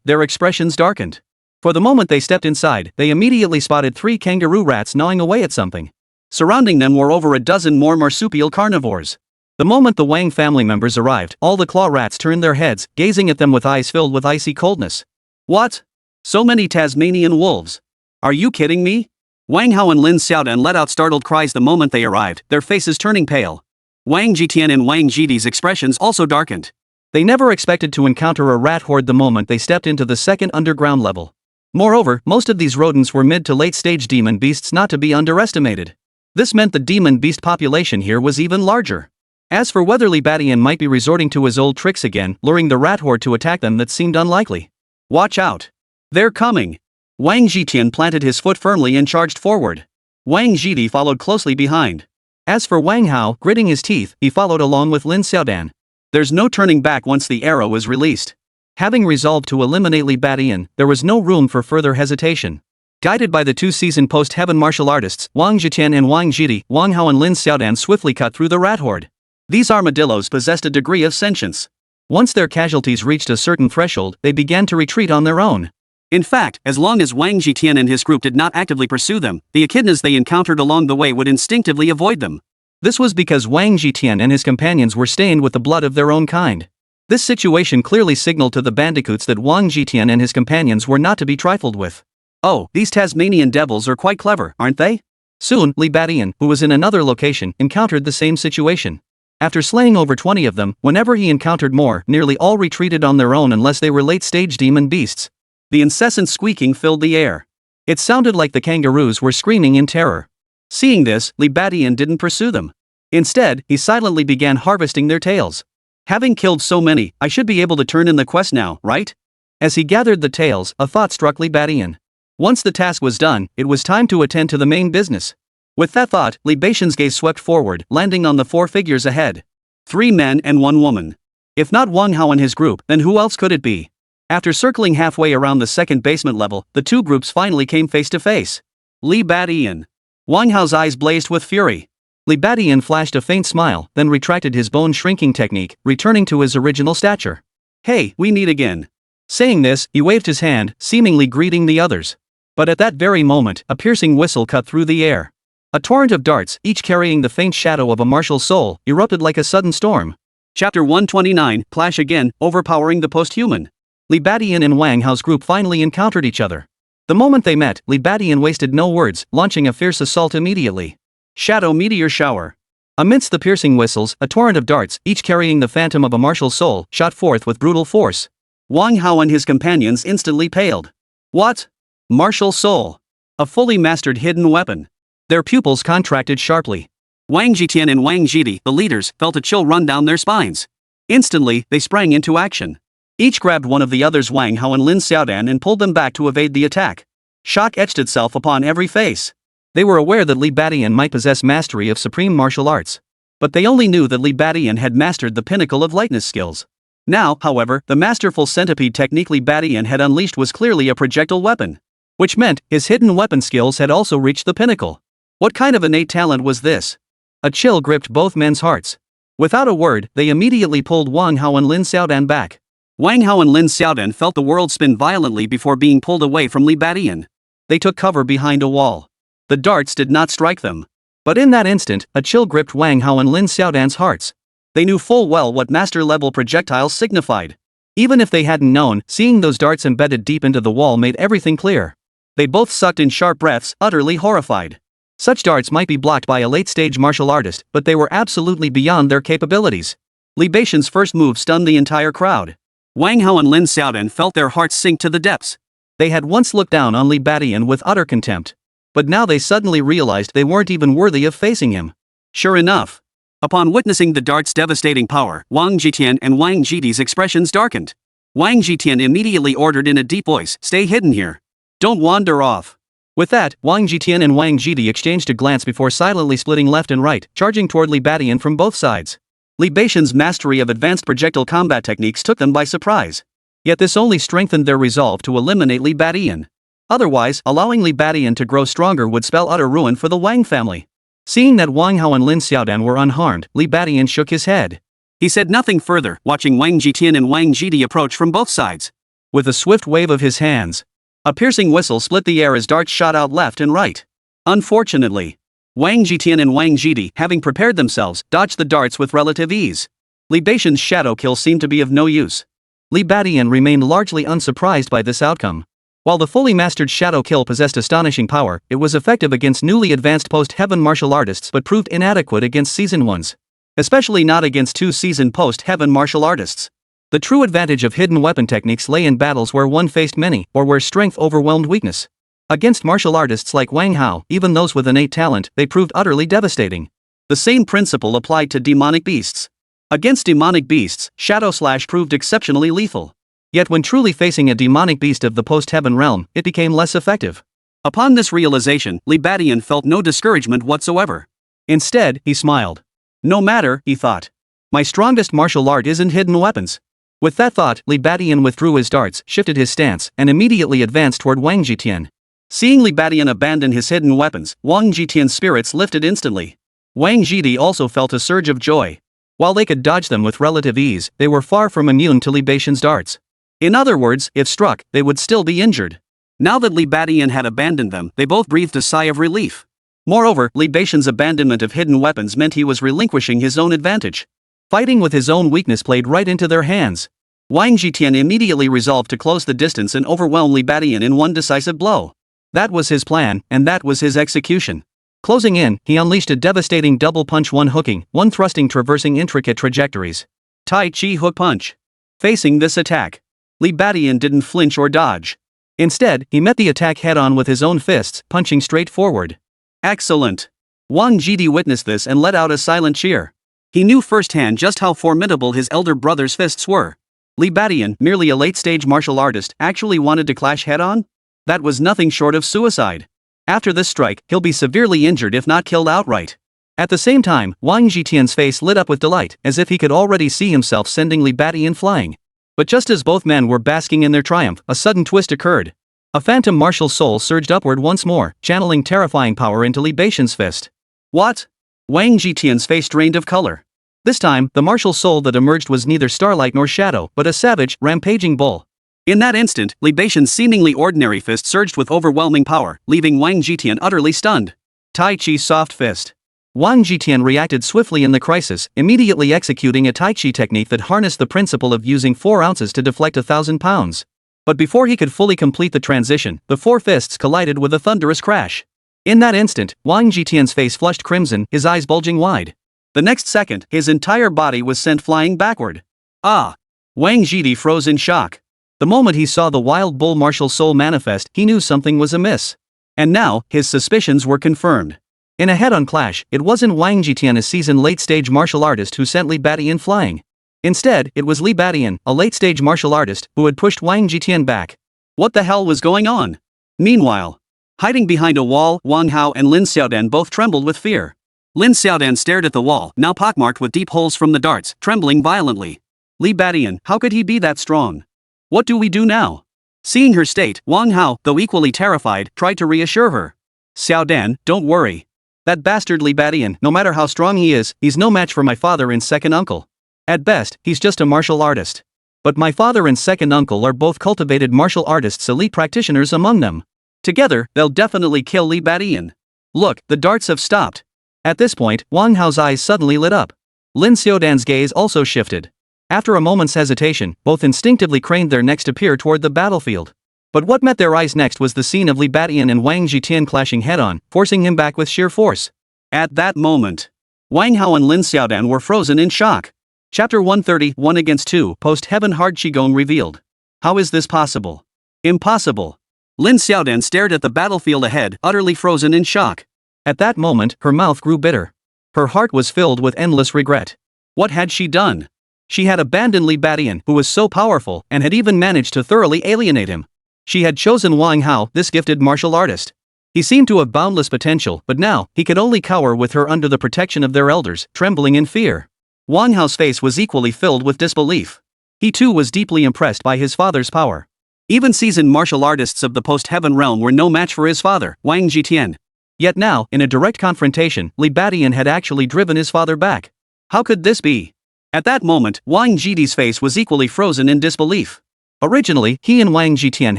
their expressions darkened. For the moment they stepped inside, they immediately spotted 3 kangaroo rats gnawing away at something. Surrounding them were over a dozen more marsupial carnivores. The moment the Wang family members arrived, all the claw rats turned their heads, gazing at them with eyes filled with icy coldness. What? So many Tasmanian wolves? Are you kidding me? Wang Hao and Lin Xiaodan let out startled cries the moment they arrived, their faces turning pale. Wang Jitian and Wang Jidi's expressions also darkened. They never expected to encounter a rat horde the moment they stepped into the second underground level. Moreover, most of these rodents were mid to late stage demon beasts not to be underestimated. This meant the demon beast population here was even larger. As for whether Libadian might be resorting to his old tricks again, luring the rat horde to attack them, that seemed unlikely. Watch out. They're coming. Wang Jitian planted his foot firmly and charged forward. Wang Jidi followed closely behind. As for Wang Hao, gritting his teeth, he followed along with Lin Xiaodan. There's no turning back once the arrow was released. Having resolved to eliminate Libadian, there was no room for further hesitation. Guided by the 2 seasoned post-heaven martial artists, Wang Jitian and Wang Jidi, Wang Hao and Lin Xiaodan swiftly cut through the rat horde. These armadillos possessed a degree of sentience. Once their casualties reached a certain threshold, they began to retreat on their own. In fact, as long as Wang Jitian and his group did not actively pursue them, the echidnas they encountered along the way would instinctively avoid them. This was because Wang Jitian and his companions were stained with the blood of their own kind. This situation clearly signaled to the bandicoots that Wang Jitian and his companions were not to be trifled with. Oh, these Tasmanian devils are quite clever, aren't they? Soon, Libadian, who was in another location, encountered the same situation. After slaying over 20 of them, whenever he encountered more, nearly all retreated on their own unless they were late-stage demon beasts. The incessant squeaking filled the air. It sounded like the kangaroos were screaming in terror. Seeing this, Libadian didn't pursue them. Instead, he silently began harvesting their tails. Having killed so many, I should be able to turn in the quest now, right? As he gathered the tales, a thought struck Li Badian. Once the task was done, it was time to attend to the main business. With that thought, Li Badian's gaze swept forward, landing on the 4 figures ahead. 3 men and 1 woman. If not Wang Hao and his group, then who else could it be? After circling halfway around the second basement level, the 2 groups finally came face to face. Li Badian. Wang Hao's eyes blazed with fury. Li Badian flashed a faint smile, then retracted his bone shrinking technique, returning to his original stature. Hey, we meet again. Saying this, he waved his hand, seemingly greeting the others. But at that very moment, a piercing whistle cut through the air. A torrent of darts, each carrying the faint shadow of a martial soul, erupted like a sudden storm. Chapter 129, Clash again, overpowering the post-human. Li Badian and Wang Hao's group finally encountered each other. The moment they met, Li Badian wasted no words, launching a fierce assault immediately. Shadow meteor shower. Amidst the piercing whistles, a torrent of darts, each carrying the phantom of a martial soul, shot forth with brutal force. Wang Hao and his companions instantly paled. What? Martial soul. A fully mastered hidden weapon. Their pupils contracted sharply. Wang Jitian and Wang Jidi, the leaders, felt a chill run down their spines. Instantly, they sprang into action. Each grabbed one of the others, Wang Hao and Lin Xiaodan, and pulled them back to evade the attack. Shock etched itself upon every face. They were aware that Li Badian might possess mastery of supreme martial arts. But they only knew that Li Badian had mastered the pinnacle of lightness skills. Now, however, the masterful centipede technique Li Badian had unleashed was clearly a projectile weapon. Which meant, his hidden weapon skills had also reached the pinnacle. What kind of innate talent was this? A chill gripped both men's hearts. Without a word, they immediately pulled Wang Hao and Lin Xiaodan back. Wang Hao and Lin Xiaodan felt the world spin violently before being pulled away from Li Badian. They took cover behind a wall. The darts did not strike them. But in that instant, a chill gripped Wang Hao and Lin Xiaodan's hearts. They knew full well what master-level projectiles signified. Even if they hadn't known, seeing those darts embedded deep into the wall made everything clear. They both sucked in sharp breaths, utterly horrified. Such darts might be blocked by a late-stage martial artist, but they were absolutely beyond their capabilities. Li Badian's first move stunned the entire crowd. Wang Hao and Lin Xiaodan felt their hearts sink to the depths. They had once looked down on Li Badian with utter contempt. But now they suddenly realized they weren't even worthy of facing him. Sure enough. Upon witnessing the dart's devastating power, Wang Jitian and Wang Jidi's expressions darkened. Wang Jitian immediately ordered in a deep voice, "Stay hidden here. Don't wander off." With that, Wang Jitian and Wang Jidi exchanged a glance before silently splitting left and right, charging toward Li Badian from both sides. Li Badian's mastery of advanced projectile combat techniques took them by surprise. Yet this only strengthened their resolve to eliminate Li Badian. Otherwise, allowing Li Badian to grow stronger would spell utter ruin for the Wang family. Seeing that Wang Hao and Lin Xiaodan were unharmed, Li Badian shook his head. He said nothing further, watching Wang Jitian and Wang Jidi approach from both sides. With a swift wave of his hands, a piercing whistle split the air as darts shot out left and right. Unfortunately, Wang Jitian and Wang Jidi, having prepared themselves, dodged the darts with relative ease. Li Badian's shadow kill seemed to be of no use. Li Badian remained largely unsurprised by this outcome. While the fully mastered shadow kill possessed astonishing power, it was effective against newly advanced post-heaven martial artists but proved inadequate against seasoned ones. Especially not against 2 seasoned post-heaven martial artists. The true advantage of hidden weapon techniques lay in battles where one faced many, or where strength overwhelmed weakness. Against martial artists like Wang Hao, even those with innate talent, they proved utterly devastating. The same principle applied to demonic beasts. Against demonic beasts, Shadow Slash proved exceptionally lethal. Yet when truly facing a demonic beast of the post-heaven realm, it became less effective. Upon this realization, Li Badian felt no discouragement whatsoever. Instead, he smiled. No matter, he thought. My strongest martial art isn't hidden weapons. With that thought, Li Badian withdrew his darts, shifted his stance, and immediately advanced toward Wang Jitian. Seeing Li Badian abandon his hidden weapons, Wang Jitian's spirits lifted instantly. Wang Jidi also felt a surge of joy. While they could dodge them with relative ease, they were far from immune to Li Badian's darts. In other words, if struck, they would still be injured. Now that Li Badian had abandoned them, they both breathed a sigh of relief. Moreover, Li Badian's abandonment of hidden weapons meant he was relinquishing his own advantage. Fighting with his own weakness played right into their hands. Wang Jitian immediately resolved to close the distance and overwhelm Li Badian in one decisive blow. That was his plan, and that was his execution. Closing in, he unleashed a devastating double punch, one hooking, one thrusting, traversing intricate trajectories. Tai Chi Hook Punch. Facing this attack, Li Badian didn't flinch or dodge. Instead, he met the attack head-on with his own fists, punching straight forward. Excellent. Wang Jidi witnessed this and let out a silent cheer. He knew firsthand just how formidable his elder brother's fists were. Li Badian, merely a late-stage martial artist, actually wanted to clash head-on? That was nothing short of suicide. After this strike, he'll be severely injured if not killed outright. At the same time, Wang Jitian's face lit up with delight, as if he could already see himself sending Li Badian flying. But just as both men were basking in their triumph, a sudden twist occurred. A phantom martial soul surged upward once more, channeling terrifying power into Li Badian's fist. What? Wang Jitian's face drained of color. This time, the martial soul that emerged was neither starlight nor shadow, but a savage, rampaging bull. In that instant, Li Badian's seemingly ordinary fist surged with overwhelming power, leaving Wang Jitian utterly stunned. Tai Chi soft fist. Wang Jitian reacted swiftly in the crisis, immediately executing a Tai Chi technique that harnessed the principle of using 4 ounces to deflect 1,000 pounds. But before he could fully complete the transition, the 4 fists collided with a thunderous crash. In that instant, Wang Jitian's face flushed crimson, his eyes bulging wide. The next second, his entire body was sent flying backward. Ah! Wang Jiti froze in shock. The moment he saw the wild bull martial soul manifest, he knew something was amiss. And now, his suspicions were confirmed. In a head-on clash, it wasn't Wang Jitian, a seasoned late-stage martial artist, who sent Li Badian flying. Instead, it was Li Badian, a late-stage martial artist, who had pushed Wang Jitian back. What the hell was going on? Meanwhile, hiding behind a wall, Wang Hao and Lin Xiaodan both trembled with fear. Lin Xiaodan stared at the wall, now pockmarked with deep holes from the darts, trembling violently. Li Badian, how could he be that strong? What do we do now? Seeing her state, Wang Hao, though equally terrified, tried to reassure her. Xiaodan, don't worry. That bastard Li Badian, no matter how strong he is, he's no match for my father and second uncle. At best, he's just a martial artist. But my father and second uncle are both cultivated martial artists, elite practitioners among them. Together, they'll definitely kill Li Badian. Look, the darts have stopped. At this point, Wang Hao's eyes suddenly lit up. Lin Xiaodan's gaze also shifted. After a moment's hesitation, both instinctively craned their necks to peer toward the battlefield. But what met their eyes next was the scene of Li Badian and Wang Jitian clashing head-on, forcing him back with sheer force. At that moment, Wang Hao and Lin Xiaodan were frozen in shock. Chapter 130, 1 against 2, Post-Heaven Hard Qigong revealed. How is this possible? Impossible. Lin Xiaodan stared at the battlefield ahead, utterly frozen in shock. At that moment, her mouth grew bitter. Her heart was filled with endless regret. What had she done? She had abandoned Li Badian, who was so powerful, and had even managed to thoroughly alienate him. She had chosen Wang Hao, this gifted martial artist. He seemed to have boundless potential, but now, he could only cower with her under the protection of their elders, trembling in fear. Wang Hao's face was equally filled with disbelief. He too was deeply impressed by his father's power. Even seasoned martial artists of the post-heaven realm were no match for his father, Wang Jitian. Yet now, in a direct confrontation, Li Badian had actually driven his father back. How could this be? At that moment, Wang Jiti's face was equally frozen in disbelief. Originally, he and Wang Jitian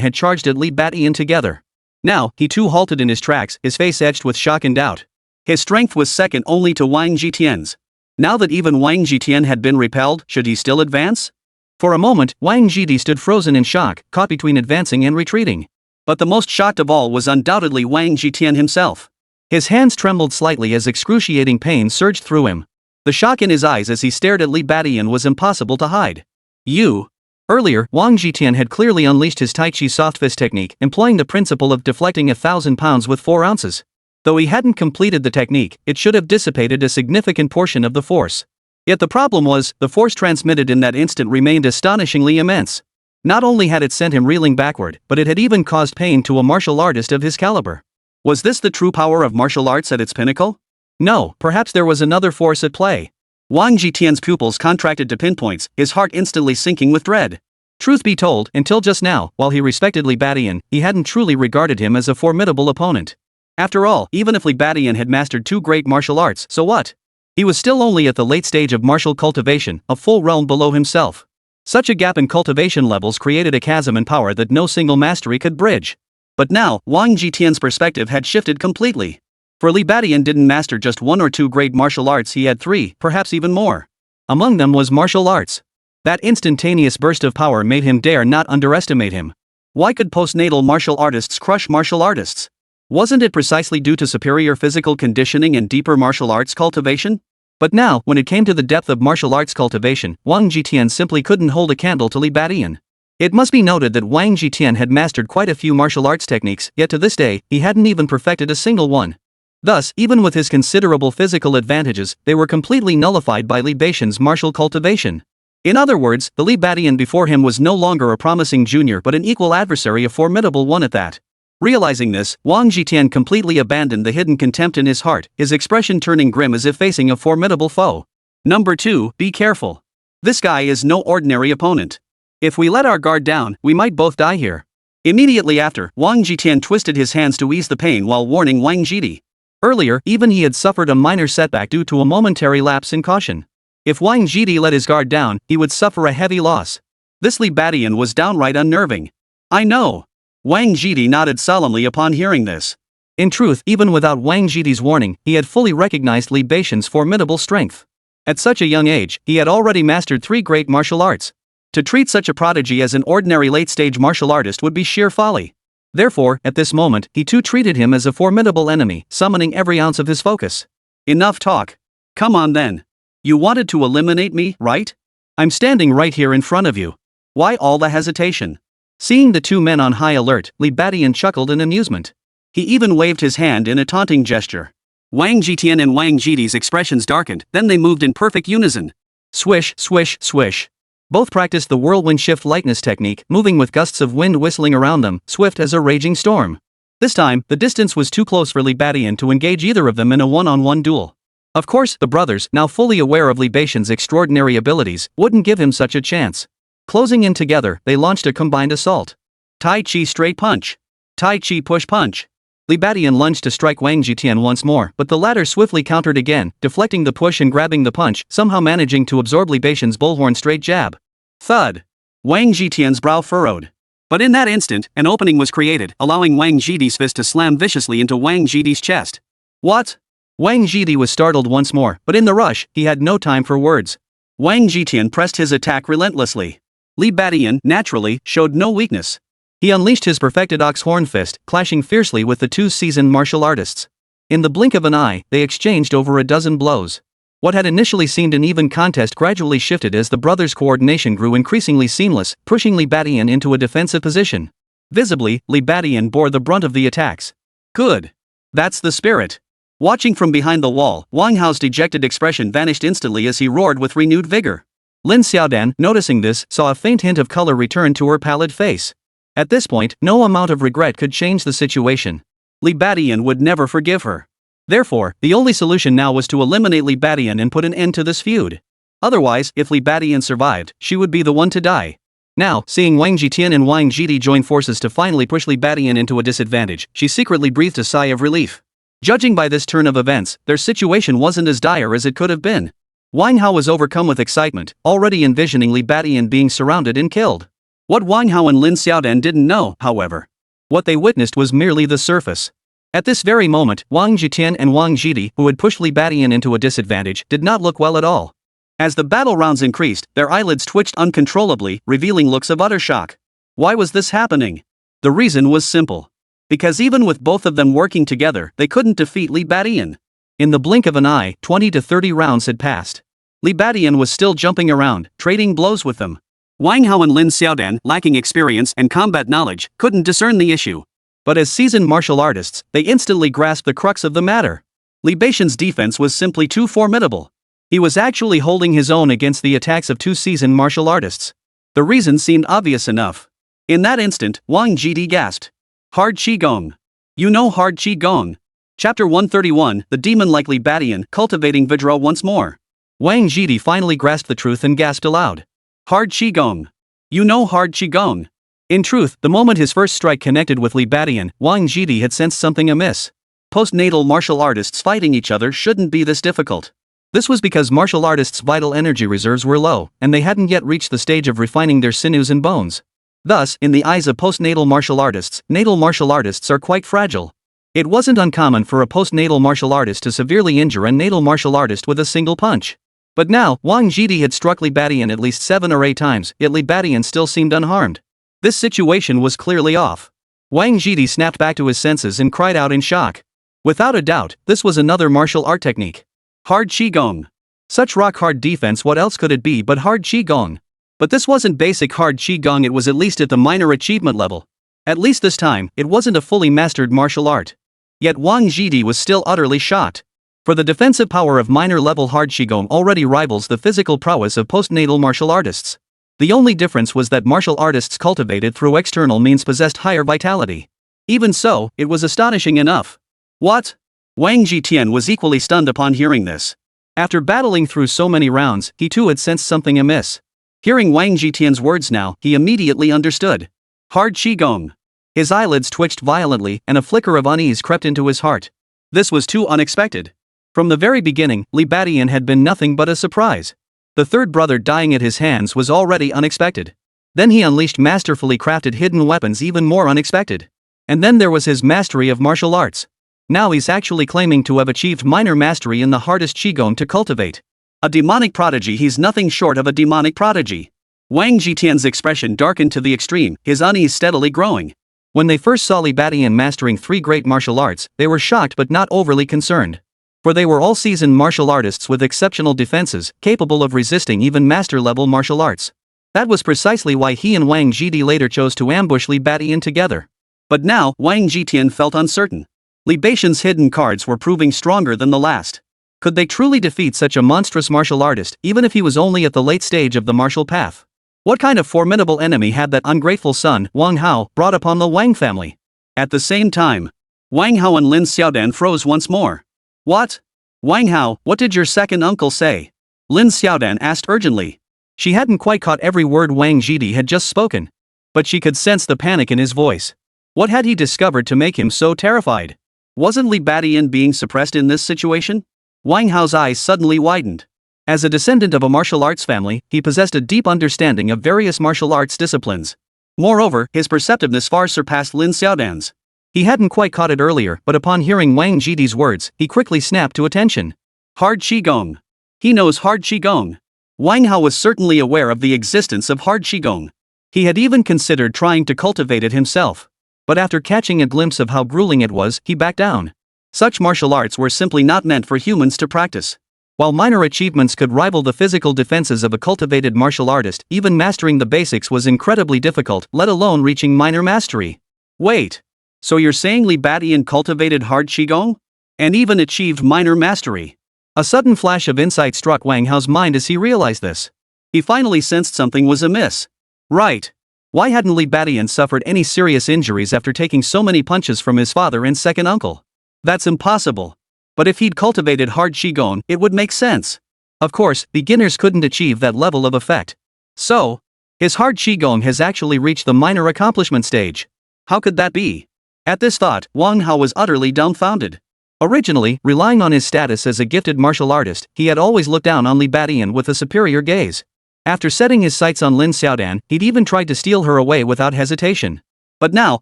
had charged at Li Badian together. Now, he too halted in his tracks, his face edged with shock and doubt. His strength was second only to Wang Jitian's. Now that even Wang Jitian had been repelled, should he still advance? For a moment, Wang Jiti stood frozen in shock, caught between advancing and retreating. But the most shocked of all was undoubtedly Wang Jitian himself. His hands trembled slightly as excruciating pain surged through him. The shock in his eyes as he stared at Li Badian was impossible to hide. You. Earlier, Wang Jitian had clearly unleashed his Tai Chi soft fist technique, employing the principle of deflecting 1,000 pounds with 4 ounces. Though he hadn't completed the technique, it should have dissipated a significant portion of the force. Yet the problem was, the force transmitted in that instant remained astonishingly immense. Not only had it sent him reeling backward, but it had even caused pain to a martial artist of his caliber. Was this the true power of martial arts at its pinnacle? No, perhaps there was another force at play. Wang Jitian's pupils contracted to pinpoints, his heart instantly sinking with dread. Truth be told, until just now, while he respected Li Badian, he hadn't truly regarded him as a formidable opponent. After all, even if Li Badian had mastered 2 great martial arts, so what? He was still only at the late stage of martial cultivation, a full realm below himself. Such a gap in cultivation levels created a chasm in power that no single mastery could bridge. But now, Wang Jitian's perspective had shifted completely. For Li Badian didn't master just 1 or 2 great martial arts, he had 3, perhaps even more. Among them was martial arts. That instantaneous burst of power made him dare not underestimate him. Why could postnatal martial artists crush martial artists? Wasn't it precisely due to superior physical conditioning and deeper martial arts cultivation? But now, when it came to the depth of martial arts cultivation, Wang Jitian simply couldn't hold a candle to Li Badian. It must be noted that Wang Jitian had mastered quite a few martial arts techniques, yet to this day, he hadn't even perfected a single one. Thus, even with his considerable physical advantages, they were completely nullified by Li Beixian's martial cultivation. In other words, the Li Batian before him was no longer a promising junior but an equal adversary, a formidable one at that. Realizing this, Wang Jitian completely abandoned the hidden contempt in his heart, his expression turning grim as if facing a formidable foe. Number 2, be careful. This guy is no ordinary opponent. If we let our guard down, we might both die here. Immediately after, Wang Jitian twisted his hands to ease the pain while warning Wang Jidi. Earlier, even he had suffered a minor setback due to a momentary lapse in caution. If Wang Jidi let his guard down, he would suffer a heavy loss. This Li Batian was downright unnerving. I know. Wang Jidi nodded solemnly upon hearing this. In truth, even without Wang Jidi's warning, he had fully recognized Li Beixian's formidable strength. At such a young age, he had already mastered 3 great martial arts. To treat such a prodigy as an ordinary late-stage martial artist would be sheer folly. Therefore, at this moment, he too treated him as a formidable enemy, summoning every ounce of his focus. Enough talk. Come on then. You wanted to eliminate me, right? I'm standing right here in front of you. Why all the hesitation? Seeing the two men on high alert, Li Batian chuckled in amusement. He even waved his hand in a taunting gesture. Wang Jitian and Wang Jidi's expressions darkened, then they moved in perfect unison. Swish, swish, swish. Both practiced the whirlwind shift lightness technique, moving with gusts of wind whistling around them, swift as a raging storm. This time, the distance was too close for Li Batian to engage either of them in a one-on-one duel. Of course, the brothers, now fully aware of Li Beixian's extraordinary abilities, wouldn't give him such a chance. Closing in together, they launched a combined assault. Tai Chi straight punch. Tai Chi push punch. Li Batian lunged to strike Wang Jitian once more, but the latter swiftly countered again, deflecting the push and grabbing the punch, somehow managing to absorb Li Beixian's bullhorn straight jab. Thud. Wang Jitian's brow furrowed. But in that instant, an opening was created, allowing Wang Jidi's fist to slam viciously into Wang Jidi's chest. What? Wang Jidi was startled once more, but in the rush, he had no time for words. Wang Jitian pressed his attack relentlessly. Li Batian, naturally, showed no weakness. He unleashed his perfected ox horn fist, clashing fiercely with the two seasoned martial artists. In the blink of an eye, they exchanged over a dozen blows. What had initially seemed an even contest gradually shifted as the brothers' coordination grew increasingly seamless, pushing Li Batian into a defensive position. Visibly, Li Batian bore the brunt of the attacks. Good. That's the spirit. Watching from behind the wall, Wang Hao's dejected expression vanished instantly as he roared with renewed vigor. Lin Xiaodan, noticing this, saw a faint hint of color return to her pallid face. At this point, no amount of regret could change the situation. Li Batian would never forgive her. Therefore, the only solution now was to eliminate Li Batian and put an end to this feud. Otherwise, if Li Batian survived, she would be the one to die. Now, seeing Wang Jitian and Wang Jidi join forces to finally push Li Batian into a disadvantage, she secretly breathed a sigh of relief. Judging by this turn of events, their situation wasn't as dire as it could have been. Wang Hao was overcome with excitement, already envisioning Li Batian being surrounded and killed. What Wang Hao and Lin Xiaodan didn't know, however. What they witnessed was merely the surface. At this very moment, Wang Jitian and Wang Jidi, who had pushed Li Batian into a disadvantage, did not look well at all. As the battle rounds increased, their eyelids twitched uncontrollably, revealing looks of utter shock. Why was this happening? The reason was simple. Because even with both of them working together, they couldn't defeat Li Batian. In the blink of an eye, 20 to 30 rounds had passed. Li Batian was still jumping around, trading blows with them. Wang Hao and Lin Xiaodan, lacking experience and combat knowledge, couldn't discern the issue. But as seasoned martial artists, they instantly grasped the crux of the matter. Li Beixian's defense was simply too formidable. He was actually holding his own against the attacks of two seasoned martial artists. The reason seemed obvious enough. In that instant, Wang Jidi gasped. Hard Qigong. You know Hard Qigong. Chapter 131, The Demon-like Li Batian, Cultivating Vidra once more. Wang Jidi finally grasped the truth and gasped aloud. Hard Qigong. You know Hard Qigong. In truth, the moment his first strike connected with Li Batian, Wang Jidi had sensed something amiss. Postnatal martial artists fighting each other shouldn't be this difficult. This was because martial artists' vital energy reserves were low, and they hadn't yet reached the stage of refining their sinews and bones. Thus, in the eyes of postnatal martial artists, natal martial artists are quite fragile. It wasn't uncommon for a postnatal martial artist to severely injure a natal martial artist with a single punch. But now, Wang Jidi had struck Li Batian at least 7 or 8 times, yet Li Batian still seemed unharmed. This situation was clearly off. Wang Jidi snapped back to his senses and cried out in shock. Without a doubt, this was another martial art technique. Hard Qigong. Such rock-hard defense, what else could it be but Hard Qigong? But this wasn't basic Hard Qigong, it was at least at the minor achievement level. At least this time, it wasn't a fully mastered martial art. Yet Wang Jidi was still utterly shocked. For the defensive power of minor-level hard Qigong already rivals the physical prowess of postnatal martial artists. The only difference was that martial artists cultivated through external means possessed higher vitality. Even so, it was astonishing enough. What? Wang Jitian was equally stunned upon hearing this. After battling through so many rounds, he too had sensed something amiss. Hearing Wang Jitian's words now, he immediately understood. Hard Qigong. His eyelids twitched violently, and a flicker of unease crept into his heart. This was too unexpected. From the very beginning, Li Badian had been nothing but a surprise. The third brother dying at his hands was already unexpected. Then he unleashed masterfully crafted hidden weapons even more unexpected. And then there was his mastery of martial arts. Now he's actually claiming to have achieved minor mastery in the hardest Qigong to cultivate. A demonic prodigy. He's nothing short of a demonic prodigy. Wang Jitian's expression darkened to the extreme, his unease steadily growing. When they first saw Li Badian mastering 3 great martial arts, they were shocked but not overly concerned. For they were all seasoned martial artists with exceptional defenses, capable of resisting even master-level martial arts. That was precisely why he and Wang Jidi later chose to ambush Li Badian together. But now, Wang Jitian felt uncertain. Li Badian's hidden cards were proving stronger than the last. Could they truly defeat such a monstrous martial artist, even if he was only at the late stage of the martial path? What kind of formidable enemy had that ungrateful son, Wang Hao, brought upon the Wang family? At the same time, Wang Hao and Lin Xiaodan froze once more. What? Wang Hao, what did your second uncle say? Lin Xiaodan asked urgently. She hadn't quite caught every word Wang Jidi had just spoken. But she could sense the panic in his voice. What had he discovered to make him so terrified? Wasn't Li Badian being suppressed in this situation? Wang Hao's eyes suddenly widened. As a descendant of a martial arts family, he possessed a deep understanding of various martial arts disciplines. Moreover, his perceptiveness far surpassed Lin Xiaodan's. He hadn't quite caught it earlier, but upon hearing Wang Jidi's words, he quickly snapped to attention. Hard Qigong. He knows hard Qigong. Wang Hao was certainly aware of the existence of hard Qigong. He had even considered trying to cultivate it himself. But after catching a glimpse of how grueling it was, he backed down. Such martial arts were simply not meant for humans to practice. While minor achievements could rival the physical defenses of a cultivated martial artist, even mastering the basics was incredibly difficult, let alone reaching minor mastery. Wait. So you're saying Li Badian cultivated hard Qigong? And even achieved minor mastery? A sudden flash of insight struck Wang Hao's mind as he realized this. He finally sensed something was amiss. Right. Why hadn't Li Badian suffered any serious injuries after taking so many punches from his father and second uncle? That's impossible. But if he'd cultivated hard Qigong, it would make sense. Of course, beginners couldn't achieve that level of effect. So, his hard Qigong has actually reached the minor accomplishment stage. How could that be? At this thought, Wang Hao was utterly dumbfounded. Originally, relying on his status as a gifted martial artist, he had always looked down on Li Badian with a superior gaze. After setting his sights on Lin Xiaodan, he'd even tried to steal her away without hesitation. But now,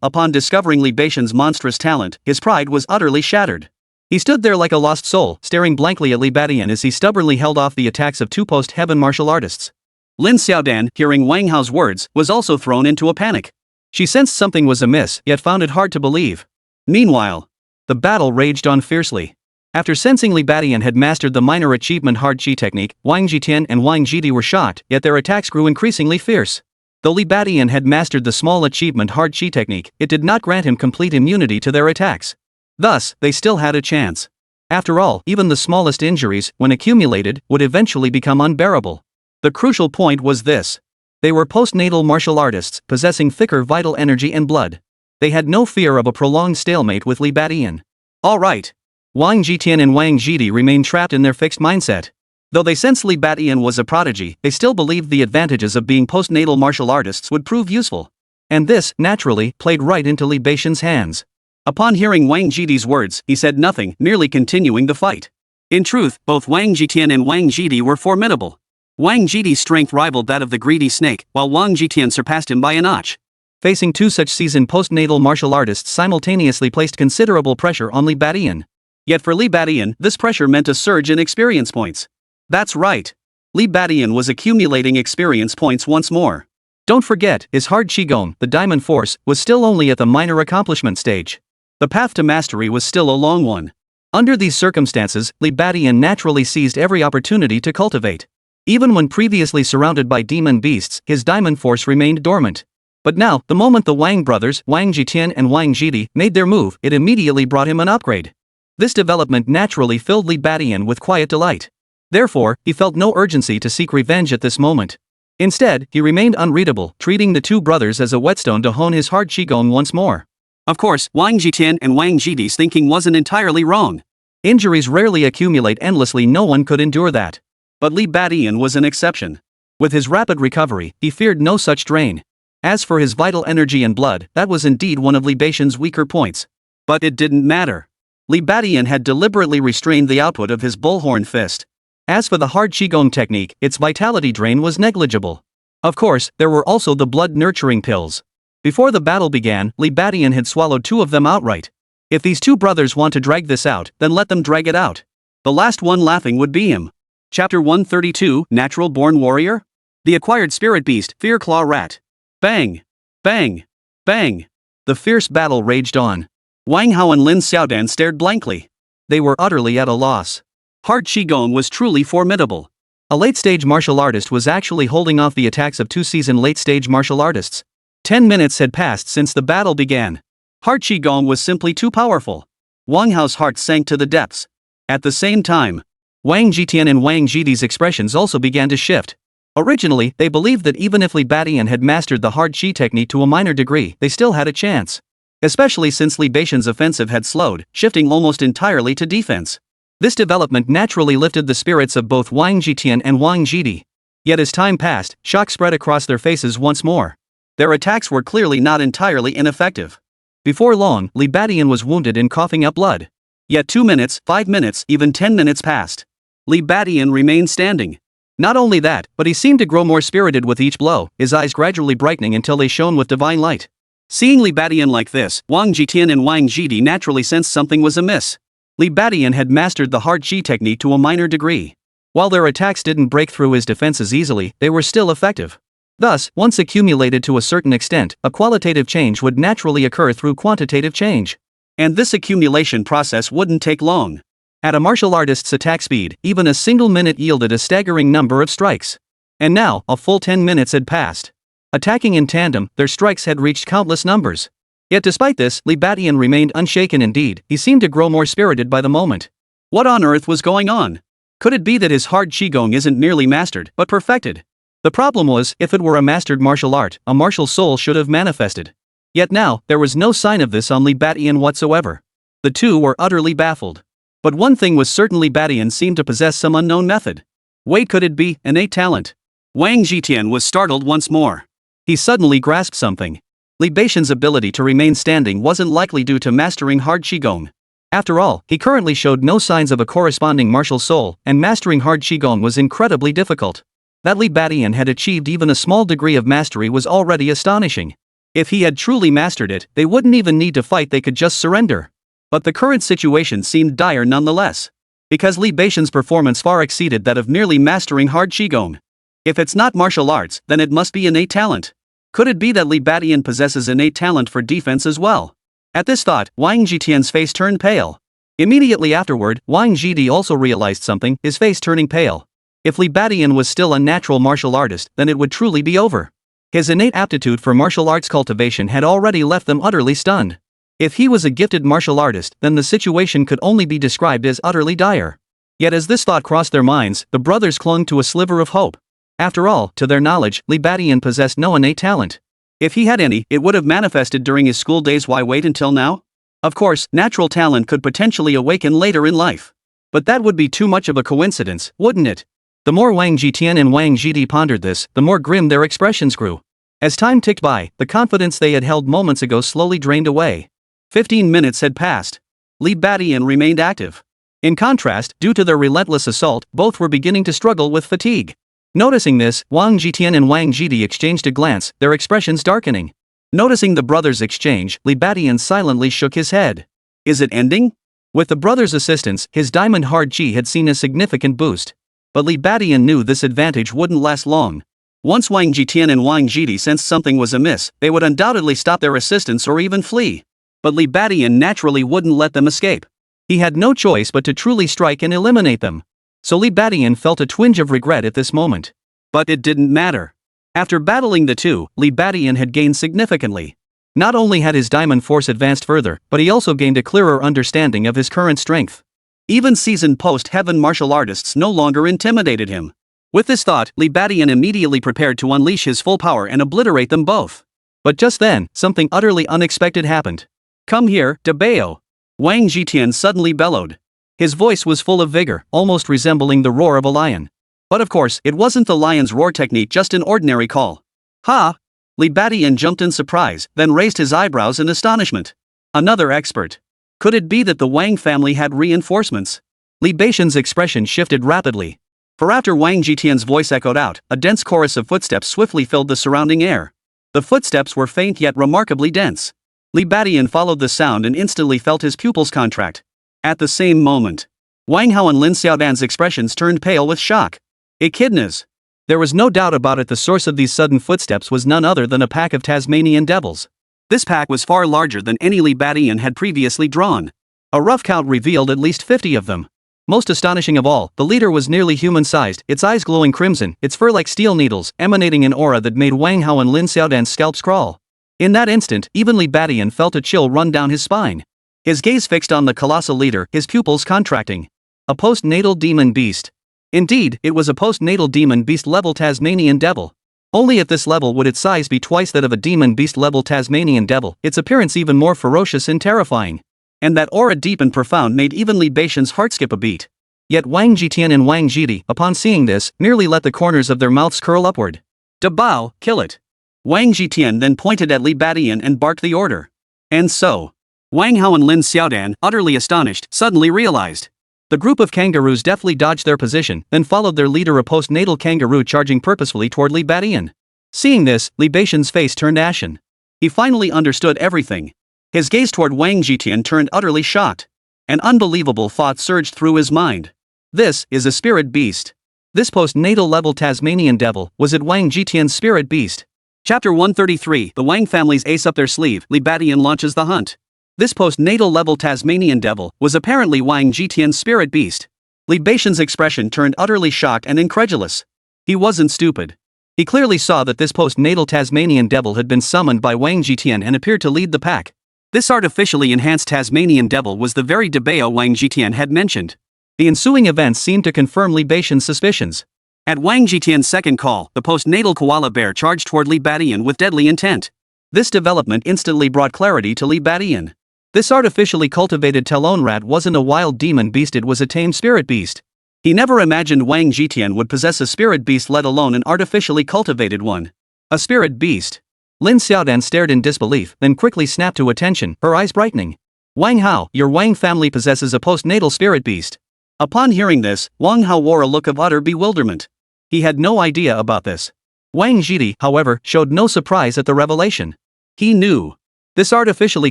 upon discovering Li Badian's monstrous talent, his pride was utterly shattered. He stood there like a lost soul, staring blankly at Li Badian as he stubbornly held off the attacks of 2 post-heaven martial artists. Lin Xiaodan, hearing Wang Hao's words, was also thrown into a panic. She sensed something was amiss, yet found it hard to believe. Meanwhile, the battle raged on fiercely. After sensing Li Badian had mastered the minor achievement hard Qi technique, Wang Jitian and Wang Jidi were shocked, yet their attacks grew increasingly fierce. Though Li Badian had mastered the small achievement hard Qi technique, it did not grant him complete immunity to their attacks. Thus, they still had a chance. After all, even the smallest injuries, when accumulated, would eventually become unbearable. The crucial point was this. They were postnatal martial artists, possessing thicker vital energy and blood. They had no fear of a prolonged stalemate with Li Badian. All right. Wang Jitian and Wang Jidi remained trapped in their fixed mindset. Though they sensed Li Badian was a prodigy, they still believed the advantages of being postnatal martial artists would prove useful. And this, naturally, played right into Li Badian's hands. Upon hearing Wang Jidi's words, he said nothing, merely continuing the fight. In truth, both Wang Jitian and Wang Jidi were formidable. Wang Jidi's strength rivaled that of the greedy snake, while Wang Jitian surpassed him by a notch. Facing 2 such seasoned postnatal martial artists simultaneously placed considerable pressure on Li Badian. Yet for Li Badian, this pressure meant a surge in experience points. That's right. Li Badian was accumulating experience points once more. Don't forget, his hard Qigong, the Diamond Force, was still only at the minor accomplishment stage. The path to mastery was still a long one. Under these circumstances, Li Badian naturally seized every opportunity to cultivate. Even when previously surrounded by demon beasts, his Diamond Force remained dormant. But now, the moment the Wang brothers, Wang Jitian and Wang Jidi, made their move, it immediately brought him an upgrade. This development naturally filled Li Badian with quiet delight. Therefore, he felt no urgency to seek revenge at this moment. Instead, he remained unreadable, treating the two brothers as a whetstone to hone his hard qigong once more. Of course, Wang Jitian and Wang Jidi's thinking wasn't entirely wrong. Injuries rarely accumulate endlessly, no one could endure that. But Li Badian was an exception. With his rapid recovery, he feared no such drain. As for his vital energy and blood, that was indeed one of Li Badian's weaker points. But it didn't matter. Li Badian had deliberately restrained the output of his bullhorn fist. As for the hard qigong technique, its vitality drain was negligible. Of course, there were also the blood-nurturing pills. Before the battle began, Li Badian had swallowed 2 of them outright. If these 2 brothers want to drag this out, then let them drag it out. The last one laughing would be him. Chapter 132, Natural Born Warrior? The acquired spirit beast, Fear Claw Rat. Bang! Bang! Bang! The fierce battle raged on. Wang Hao and Lin Xiaodan stared blankly. They were utterly at a loss. Hard qigong was truly formidable. A late-stage martial artist was actually holding off the attacks of 2 seasoned late-stage martial artists. 10 minutes had passed since the battle began. Hard qigong was simply too powerful. Wang Hao's heart sank to the depths. At the same time, Wang Jitian and Wang Jidi's expressions also began to shift. Originally, they believed that even if Li Badian had mastered the hard qi technique to a minor degree, they still had a chance. Especially since Li Badian's offensive had slowed, shifting almost entirely to defense. This development naturally lifted the spirits of both Wang Jitian and Wang Jidi. Yet as time passed, shock spread across their faces once more. Their attacks were clearly not entirely ineffective. Before long, Li Badian was wounded and coughing up blood. Yet 2 minutes, 5 minutes, even 10 minutes passed. Li Badian remained standing. Not only that, but he seemed to grow more spirited with each blow, his eyes gradually brightening until they shone with divine light. Seeing Li Badian like this, Wang Jitian and Wang Jidi naturally sensed something was amiss. Li Badian had mastered the hard qi technique to a minor degree. While their attacks didn't break through his defenses easily, they were still effective. Thus, once accumulated to a certain extent, a qualitative change would naturally occur through quantitative change. And this accumulation process wouldn't take long. At a martial artist's attack speed, even a single minute yielded a staggering number of strikes. And now, a full 10 minutes had passed. Attacking in tandem, their strikes had reached countless numbers. Yet despite this, Li Badian remained unshaken. Indeed, he seemed to grow more spirited by the moment. What on earth was going on? Could it be that his hard qigong isn't merely mastered, but perfected? The problem was, if it were a mastered martial art, a martial soul should have manifested. Yet now, there was no sign of this on Li Badian whatsoever. The two were utterly baffled. But one thing was certain: Li Badian seemed to possess some unknown method. Wait, could it be innate talent? Wang Jitian was startled once more. He suddenly grasped something. Li Badian's ability to remain standing wasn't likely due to mastering hard qigong. After all, he currently showed no signs of a corresponding martial soul, and mastering hard qigong was incredibly difficult. That Li Badian had achieved even a small degree of mastery was already astonishing. If he had truly mastered it, they wouldn't even need to fight, they could just surrender. But the current situation seemed dire nonetheless. Because Li Badian's performance far exceeded that of merely mastering hard qigong. If it's not martial arts, then it must be innate talent. Could it be that Li Badian possesses innate talent for defense as well? At this thought, Wang Jitian's face turned pale. Immediately afterward, Wang Jidi also realized something, his face turning pale. If Li Badian was still a natural martial artist, then it would truly be over. His innate aptitude for martial arts cultivation had already left them utterly stunned. If he was a gifted martial artist, then the situation could only be described as utterly dire. Yet as this thought crossed their minds, the brothers clung to a sliver of hope. After all, to their knowledge, Li Badian possessed no innate talent. If he had any, it would have manifested during his school days. Why wait until now? Of course, natural talent could potentially awaken later in life. But that would be too much of a coincidence, wouldn't it? The more Wang Jitian and Wang Jidi pondered this, the more grim their expressions grew. As time ticked by, the confidence they had held moments ago slowly drained away. 15 minutes had passed. Li Badian remained active. In contrast, due to their relentless assault, both were beginning to struggle with fatigue. Noticing this, Wang Jitian and Wang Jidi exchanged a glance, their expressions darkening. Noticing the brothers' exchange, Li Badian silently shook his head. Is it ending? With the brothers' assistance, his diamond hard qi had seen a significant boost. But Li Badian knew this advantage wouldn't last long. Once Wang Jitian and Wang Jidi sensed something was amiss, they would undoubtedly stop their assistance or even flee. But Li Badian naturally wouldn't let them escape. He had no choice but to truly strike and eliminate them. So Li Badian felt a twinge of regret at this moment. But it didn't matter. After battling the two, Li Badian had gained significantly. Not only had his diamond force advanced further, but he also gained a clearer understanding of his current strength. Even seasoned post-heaven martial artists no longer intimidated him. With this thought, Li Badian immediately prepared to unleash his full power and obliterate them both. But just then, something utterly unexpected happened. "Come here, Dabeo!" Wang Jitian suddenly bellowed. His voice was full of vigor, almost resembling the roar of a lion. But of course, it wasn't the lion's roar technique, just an ordinary call. "Ha!" Li Badian jumped in surprise, then raised his eyebrows in astonishment. Another expert. Could it be that the Wang family had reinforcements? Li Badian's expression shifted rapidly. For after Wang Jitian's voice echoed out, a dense chorus of footsteps swiftly filled the surrounding air. The footsteps were faint yet remarkably dense. Li Badian followed the sound and instantly felt his pupils contract. At the same moment, Wang Hao and Lin Xiaodan's expressions turned pale with shock. Echidnas. There was no doubt about it, the source of these sudden footsteps was none other than a pack of Tasmanian devils. This pack was far larger than any Li Badian had previously drawn. A rough count revealed at least 50 of them. Most astonishing of all, the leader was nearly human-sized, its eyes glowing crimson, its fur like steel needles, emanating an aura that made Wang Hao and Lin Xiaodan's scalps crawl. In that instant, even Li Badian felt a chill run down his spine. His gaze fixed on the colossal leader, his pupils contracting. A postnatal demon beast. Indeed, it was a postnatal demon beast level Tasmanian devil. Only at this level would its size be twice that of a demon beast level Tasmanian devil, its appearance even more ferocious and terrifying. And that aura deep and profound made even Li Badian's heart skip a beat. Yet Wang Jitian and Wang Jidi, upon seeing this, merely let the corners of their mouths curl upward. "Dabao, kill it!" Wang Jitian then pointed at Li Badian and barked the order. And so, Wang Hao and Lin Xiaodan, utterly astonished, suddenly realized. The group of kangaroos deftly dodged their position, then followed their leader, a postnatal kangaroo charging purposefully toward Li Badian. Seeing this, Li Badian's face turned ashen. He finally understood everything. His gaze toward Wang Jitian turned utterly shocked. An unbelievable thought surged through his mind. This is a spirit beast. This postnatal level Tasmanian devil, was it Wang Jitian's spirit beast? Chapter 133, the Wang family's ace up their sleeve, Li Badian launches the hunt. This postnatal level Tasmanian devil was apparently Wang Jitian's spirit beast. Li Badian's expression turned utterly shocked and incredulous. He wasn't stupid. He clearly saw that this postnatal Tasmanian devil had been summoned by Wang Jitian and appeared to lead the pack. This artificially enhanced Tasmanian devil was the very Dabeo Wang Jitian had mentioned. The ensuing events seemed to confirm Li Badian's suspicions. At Wang Jitian's second call, the postnatal koala bear charged toward Li Badian with deadly intent. This development instantly brought clarity to Li Badian. This artificially cultivated Talon rat wasn't a wild demon beast, it was a tame spirit beast. He never imagined Wang Jitian would possess a spirit beast, let alone an artificially cultivated one. A spirit beast. Lin Xiaodan stared in disbelief, then quickly snapped to attention, her eyes brightening. "Wang Hao, your Wang family possesses a postnatal spirit beast." Upon hearing this, Wang Hao wore a look of utter bewilderment. He had no idea about this. Wang Jidi, however, showed no surprise at the revelation. He knew. This artificially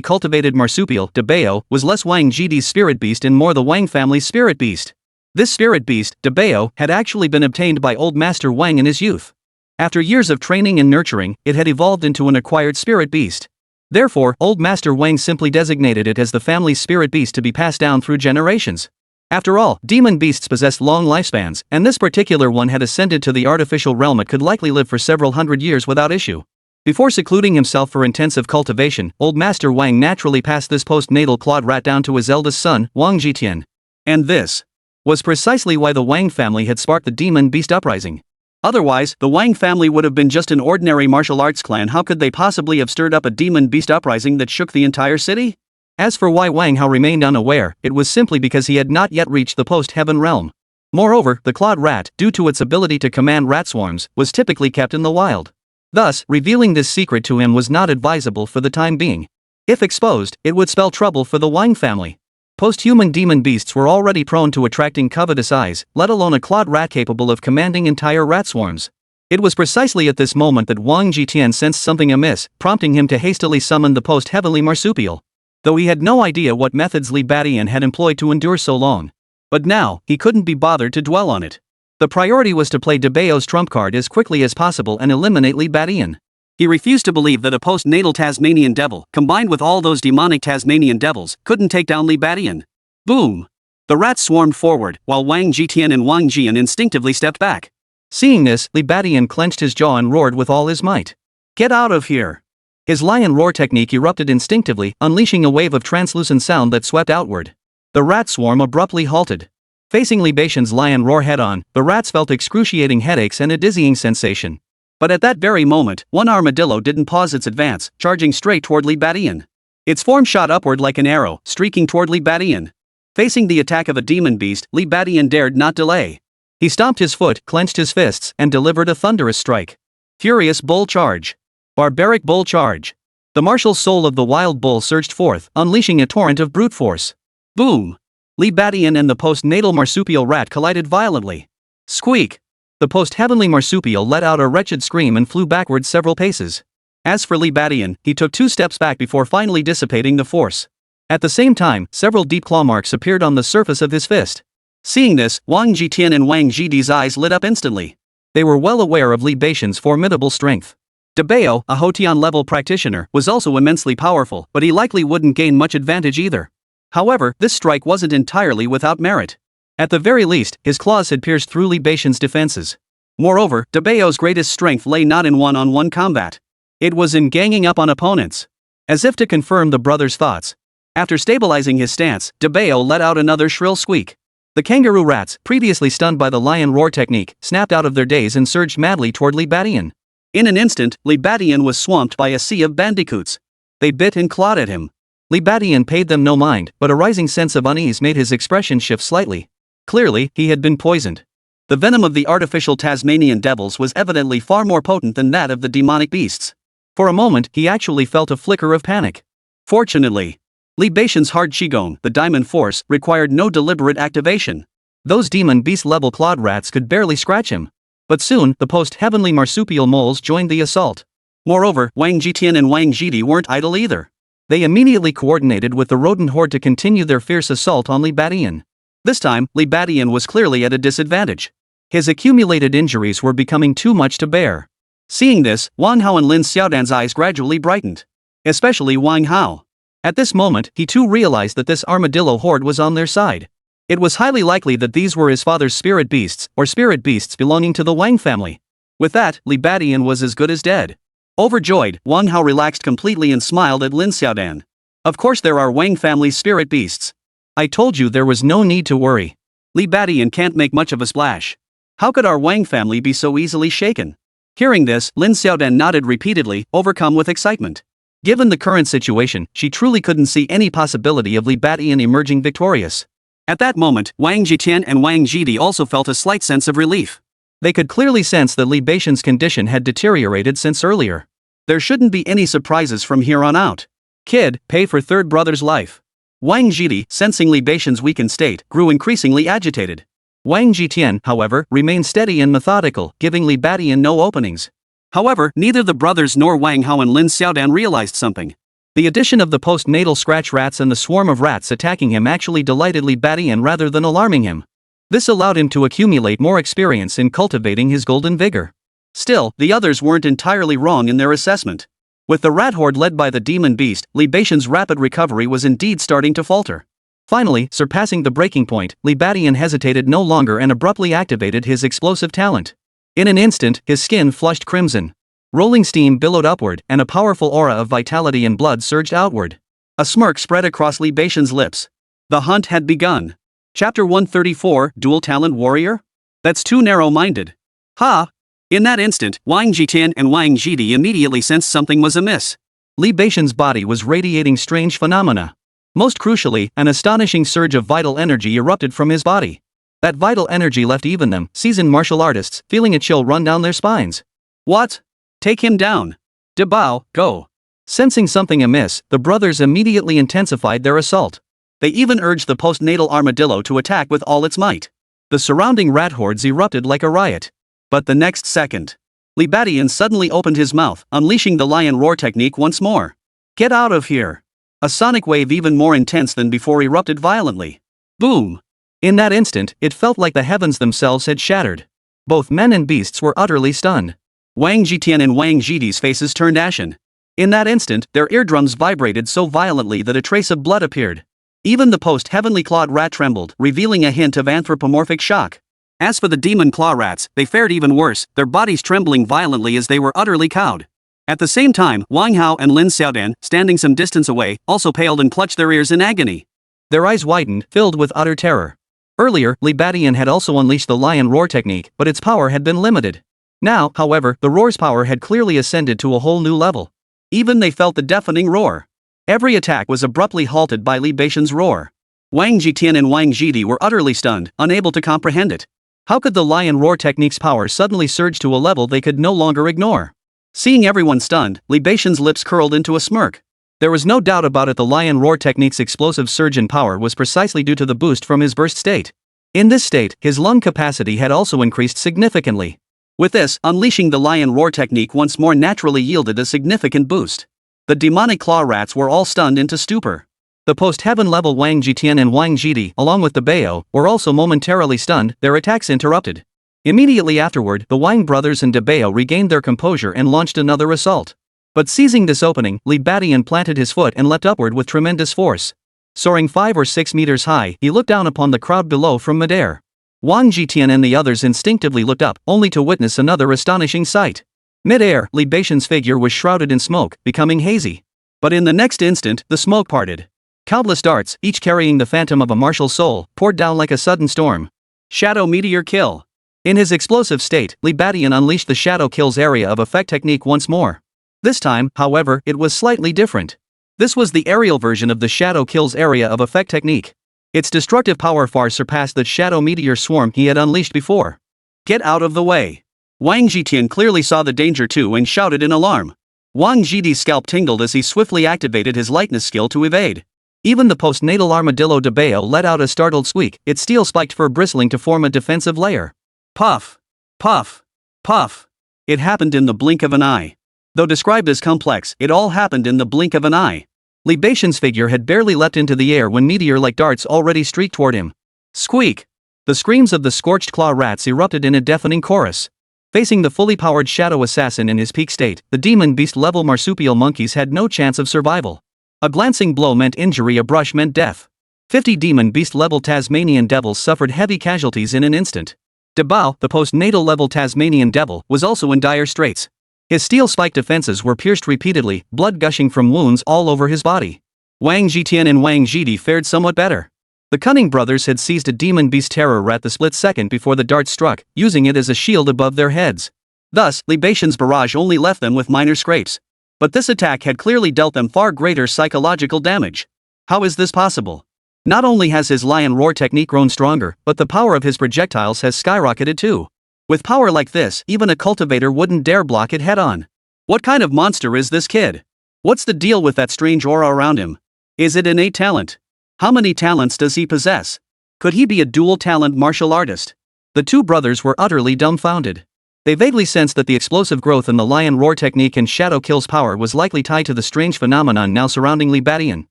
cultivated marsupial, Dabeo, was less Wang Jidi's spirit beast and more the Wang family's spirit beast. This spirit beast, Dabeo, had actually been obtained by Old Master Wang in his youth. After years of training and nurturing, it had evolved into an acquired spirit beast. Therefore, Old Master Wang simply designated it as the family's spirit beast to be passed down through generations. After all, demon beasts possessed long lifespans, and this particular one had ascended to the artificial realm. It could likely live for several hundred years without issue. Before secluding himself for intensive cultivation, Old Master Wang naturally passed this postnatal clawed rat down to his eldest son, Wang Jitian. And this was precisely why the Wang family had sparked the demon beast uprising. Otherwise, the Wang family would have been just an ordinary martial arts clan. How could they possibly have stirred up a demon beast uprising that shook the entire city? As for why Wang Hao remained unaware, it was simply because he had not yet reached the post-heaven realm. Moreover, the clawed rat, due to its ability to command rat swarms, was typically kept in the wild. Thus, revealing this secret to him was not advisable for the time being. If exposed, it would spell trouble for the Wang family. Post-human demon beasts were already prone to attracting covetous eyes, let alone a clawed rat capable of commanding entire rat swarms. It was precisely at this moment that Wang Jitian sensed something amiss, prompting him to hastily summon the post-heavenly marsupial. Though he had no idea what methods Li Badian had employed to endure so long. But now, he couldn't be bothered to dwell on it. The priority was to play Dabeo's trump card as quickly as possible and eliminate Li Badian. He refused to believe that a postnatal Tasmanian devil, combined with all those demonic Tasmanian devils, couldn't take down Li Badian. Boom! The rats swarmed forward, while Wang Jitian and Wang Jian instinctively stepped back. Seeing this, Li Badian clenched his jaw and roared with all his might. Get out of here! His lion roar technique erupted instinctively, unleashing a wave of translucent sound that swept outward. The rat swarm abruptly halted. Facing Li Badian's lion roar head-on, the rats felt excruciating headaches and a dizzying sensation. But at that very moment, one armadillo didn't pause its advance, charging straight toward Li Badian. Its form shot upward like an arrow, streaking toward Li Badian. Facing the attack of a demon beast, Li Badian dared not delay. He stomped his foot, clenched his fists, and delivered a thunderous strike. Furious bull charge. Barbaric bull charge. The martial soul of the wild bull surged forth, unleashing a torrent of brute force. Boom! Li Badian and the postnatal marsupial rat collided violently. Squeak! The post-heavenly marsupial let out a wretched scream and flew backward several paces. As for Li Badian, he took 2 steps back before finally dissipating the force. At the same time, several deep claw marks appeared on the surface of his fist. Seeing this, Wang Jitian and Wang Jidi's eyes lit up instantly. They were well aware of Li Badian's formidable strength. Dabao, a Hotian-level practitioner, was also immensely powerful, but he likely wouldn't gain much advantage either. However, this strike wasn't entirely without merit. At the very least, his claws had pierced through Li Badian's defenses. Moreover, Dabao's greatest strength lay not in one-on-one combat. It was in ganging up on opponents. As if to confirm the brother's thoughts. After stabilizing his stance, Dabao let out another shrill squeak. The kangaroo rats, previously stunned by the lion roar technique, snapped out of their daze and surged madly toward Li Badian. In an instant, Li Badian was swamped by a sea of bandicoots. They bit and clawed at him. Li Badian paid them no mind, but a rising sense of unease made his expression shift slightly. Clearly, he had been poisoned. The venom of the artificial Tasmanian devils was evidently far more potent than that of the demonic beasts. For a moment, he actually felt a flicker of panic. Fortunately, Li Badian's hard qigong, the diamond force, required no deliberate activation. Those demon beast-level clawed rats could barely scratch him. But soon, the post-heavenly marsupial moles joined the assault. Moreover, Wang Jitian and Wang Jidi weren't idle either. They immediately coordinated with the rodent horde to continue their fierce assault on Li Badian. This time, Li Badian was clearly at a disadvantage. His accumulated injuries were becoming too much to bear. Seeing this, Wang Hao and Lin Xiaodan's eyes gradually brightened. Especially Wang Hao. At this moment, he too realized that this armadillo horde was on their side. It was highly likely that these were his father's spirit beasts, or spirit beasts belonging to the Wang family. With that, Li Badian was as good as dead. Overjoyed, Wang Hao relaxed completely and smiled at Lin Xiaodan. Of course there are Wang family's spirit beasts. I told you there was no need to worry. Li Badian can't make much of a splash. How could our Wang family be so easily shaken? Hearing this, Lin Xiaodan nodded repeatedly, overcome with excitement. Given the current situation, she truly couldn't see any possibility of Li Badian emerging victorious. At that moment, Wang Jitian and Wang Jidi also felt a slight sense of relief. They could clearly sense that Li Badian's condition had deteriorated since earlier. There shouldn't be any surprises from here on out. Kid, pay for third brother's life. Wang Jidi, sensing Li Badian's weakened state, grew increasingly agitated. Wang Jitian, however, remained steady and methodical, giving Li Badian no openings. However, neither the brothers nor Wang Hao and Lin Xiaodan realized something. The addition of the postnatal scratch rats and the swarm of rats attacking him actually delighted Li Badian rather than alarming him. This allowed him to accumulate more experience in cultivating his golden vigor. Still, the others weren't entirely wrong in their assessment. With the rat horde led by the demon beast, Li Badian's rapid recovery was indeed starting to falter. Finally, surpassing the breaking point, Li Badian hesitated no longer and abruptly activated his explosive talent. In an instant, his skin flushed crimson. Rolling steam billowed upward, and a powerful aura of vitality and blood surged outward. A smirk spread across Li Badian's lips. The hunt had begun. Chapter 134, Dual Talent Warrior? That's too narrow-minded. Ha! In that instant, Wang Jitian and Wang Jidi immediately sensed something was amiss. Li Badian's body was radiating strange phenomena. Most crucially, an astonishing surge of vital energy erupted from his body. That vital energy left even them, seasoned martial artists, feeling a chill run down their spines. What? Take him down. Dabao, go. Sensing something amiss, the brothers immediately intensified their assault. They even urged the postnatal armadillo to attack with all its might. The surrounding rat hordes erupted like a riot. But the next second, Li Badian suddenly opened his mouth, unleashing the lion roar technique once more. Get out of here. A sonic wave even more intense than before erupted violently. Boom. In that instant, it felt like the heavens themselves had shattered. Both men and beasts were utterly stunned. Wang Jitian and Wang Jidi's faces turned ashen. In that instant, their eardrums vibrated so violently that a trace of blood appeared. Even the post-heavenly clawed rat trembled, revealing a hint of anthropomorphic shock. As for the demon claw rats, they fared even worse, their bodies trembling violently as they were utterly cowed. At the same time, Wang Hao and Lin Xiaodan, standing some distance away, also paled and clutched their ears in agony. Their eyes widened, filled with utter terror. Earlier, Li Badian had also unleashed the lion roar technique, but its power had been limited. Now, however, the roar's power had clearly ascended to a whole new level. Even they felt the deafening roar. Every attack was abruptly halted by Li Badian's roar. Wang Jitian and Wang Jidi were utterly stunned, unable to comprehend it. How could the lion roar technique's power suddenly surge to a level they could no longer ignore? Seeing everyone stunned, Li Badian's lips curled into a smirk. There was no doubt about it, the lion roar technique's explosive surge in power was precisely due to the boost from his burst state. In this state, his lung capacity had also increased significantly. With this, unleashing the lion roar technique once more naturally yielded a significant boost. The demonic claw rats were all stunned into stupor. The post-heaven level Wang Jitian and Wang Jidi, along with the Bao, were also momentarily stunned, their attacks interrupted. Immediately afterward, the Wang brothers and De Bao regained their composure and launched another assault. But seizing this opening, Li Badian planted his foot and leapt upward with tremendous force. Soaring 5 or 6 meters high, he looked down upon the crowd below from midair. Wang Jitian and the others instinctively looked up, only to witness another astonishing sight. Mid-air, Li Badian's figure was shrouded in smoke, becoming hazy. But in the next instant, the smoke parted. Countless darts, each carrying the phantom of a martial soul, poured down like a sudden storm. Shadow Meteor Kill. In his explosive state, Li Badian unleashed the Shadow Kill's area of effect technique once more. This time, however, it was slightly different. This was the aerial version of the Shadow Kill's area of effect technique. Its destructive power far surpassed the Shadow Meteor swarm he had unleashed before. Get out of the way. Wang Jitian clearly saw the danger too and shouted in alarm. Wang Jidi's scalp tingled as he swiftly activated his lightness skill to evade. Even the postnatal armadillo De Bao let out a startled squeak, its steel-spiked fur bristling to form a defensive layer. Puff! Puff! Puff! It happened in the blink of an eye. Though described as complex, it all happened in the blink of an eye. Li Badian's figure had barely leapt into the air when meteor-like darts already streaked toward him. Squeak! The screams of the scorched claw rats erupted in a deafening chorus. Facing the fully powered shadow assassin in his peak state, the demon beast-level marsupial monkeys had no chance of survival. A glancing blow meant injury, a brush meant death. 50 demon beast-level Tasmanian devils suffered heavy casualties in an instant. De Bao, the postnatal-level Tasmanian devil, was also in dire straits. His steel-spiked defenses were pierced repeatedly, blood gushing from wounds all over his body. Wang Jitian and Wang Jidi fared somewhat better. The cunning brothers had seized a demon beast terror rat the split second before the dart struck, using it as a shield above their heads. Thus, Li Badian's barrage only left them with minor scrapes. But this attack had clearly dealt them far greater psychological damage. How is this possible? Not only has his lion roar technique grown stronger, but the power of his projectiles has skyrocketed too. With power like this, even a cultivator wouldn't dare block it head-on. What kind of monster is this kid? What's the deal with that strange aura around him? Is it innate talent? How many talents does he possess? Could he be a dual-talent martial artist? The two brothers were utterly dumbfounded. They vaguely sensed that the explosive growth in the lion roar technique and Shadow Kill's power was likely tied to the strange phenomenon now surrounding Li Badian.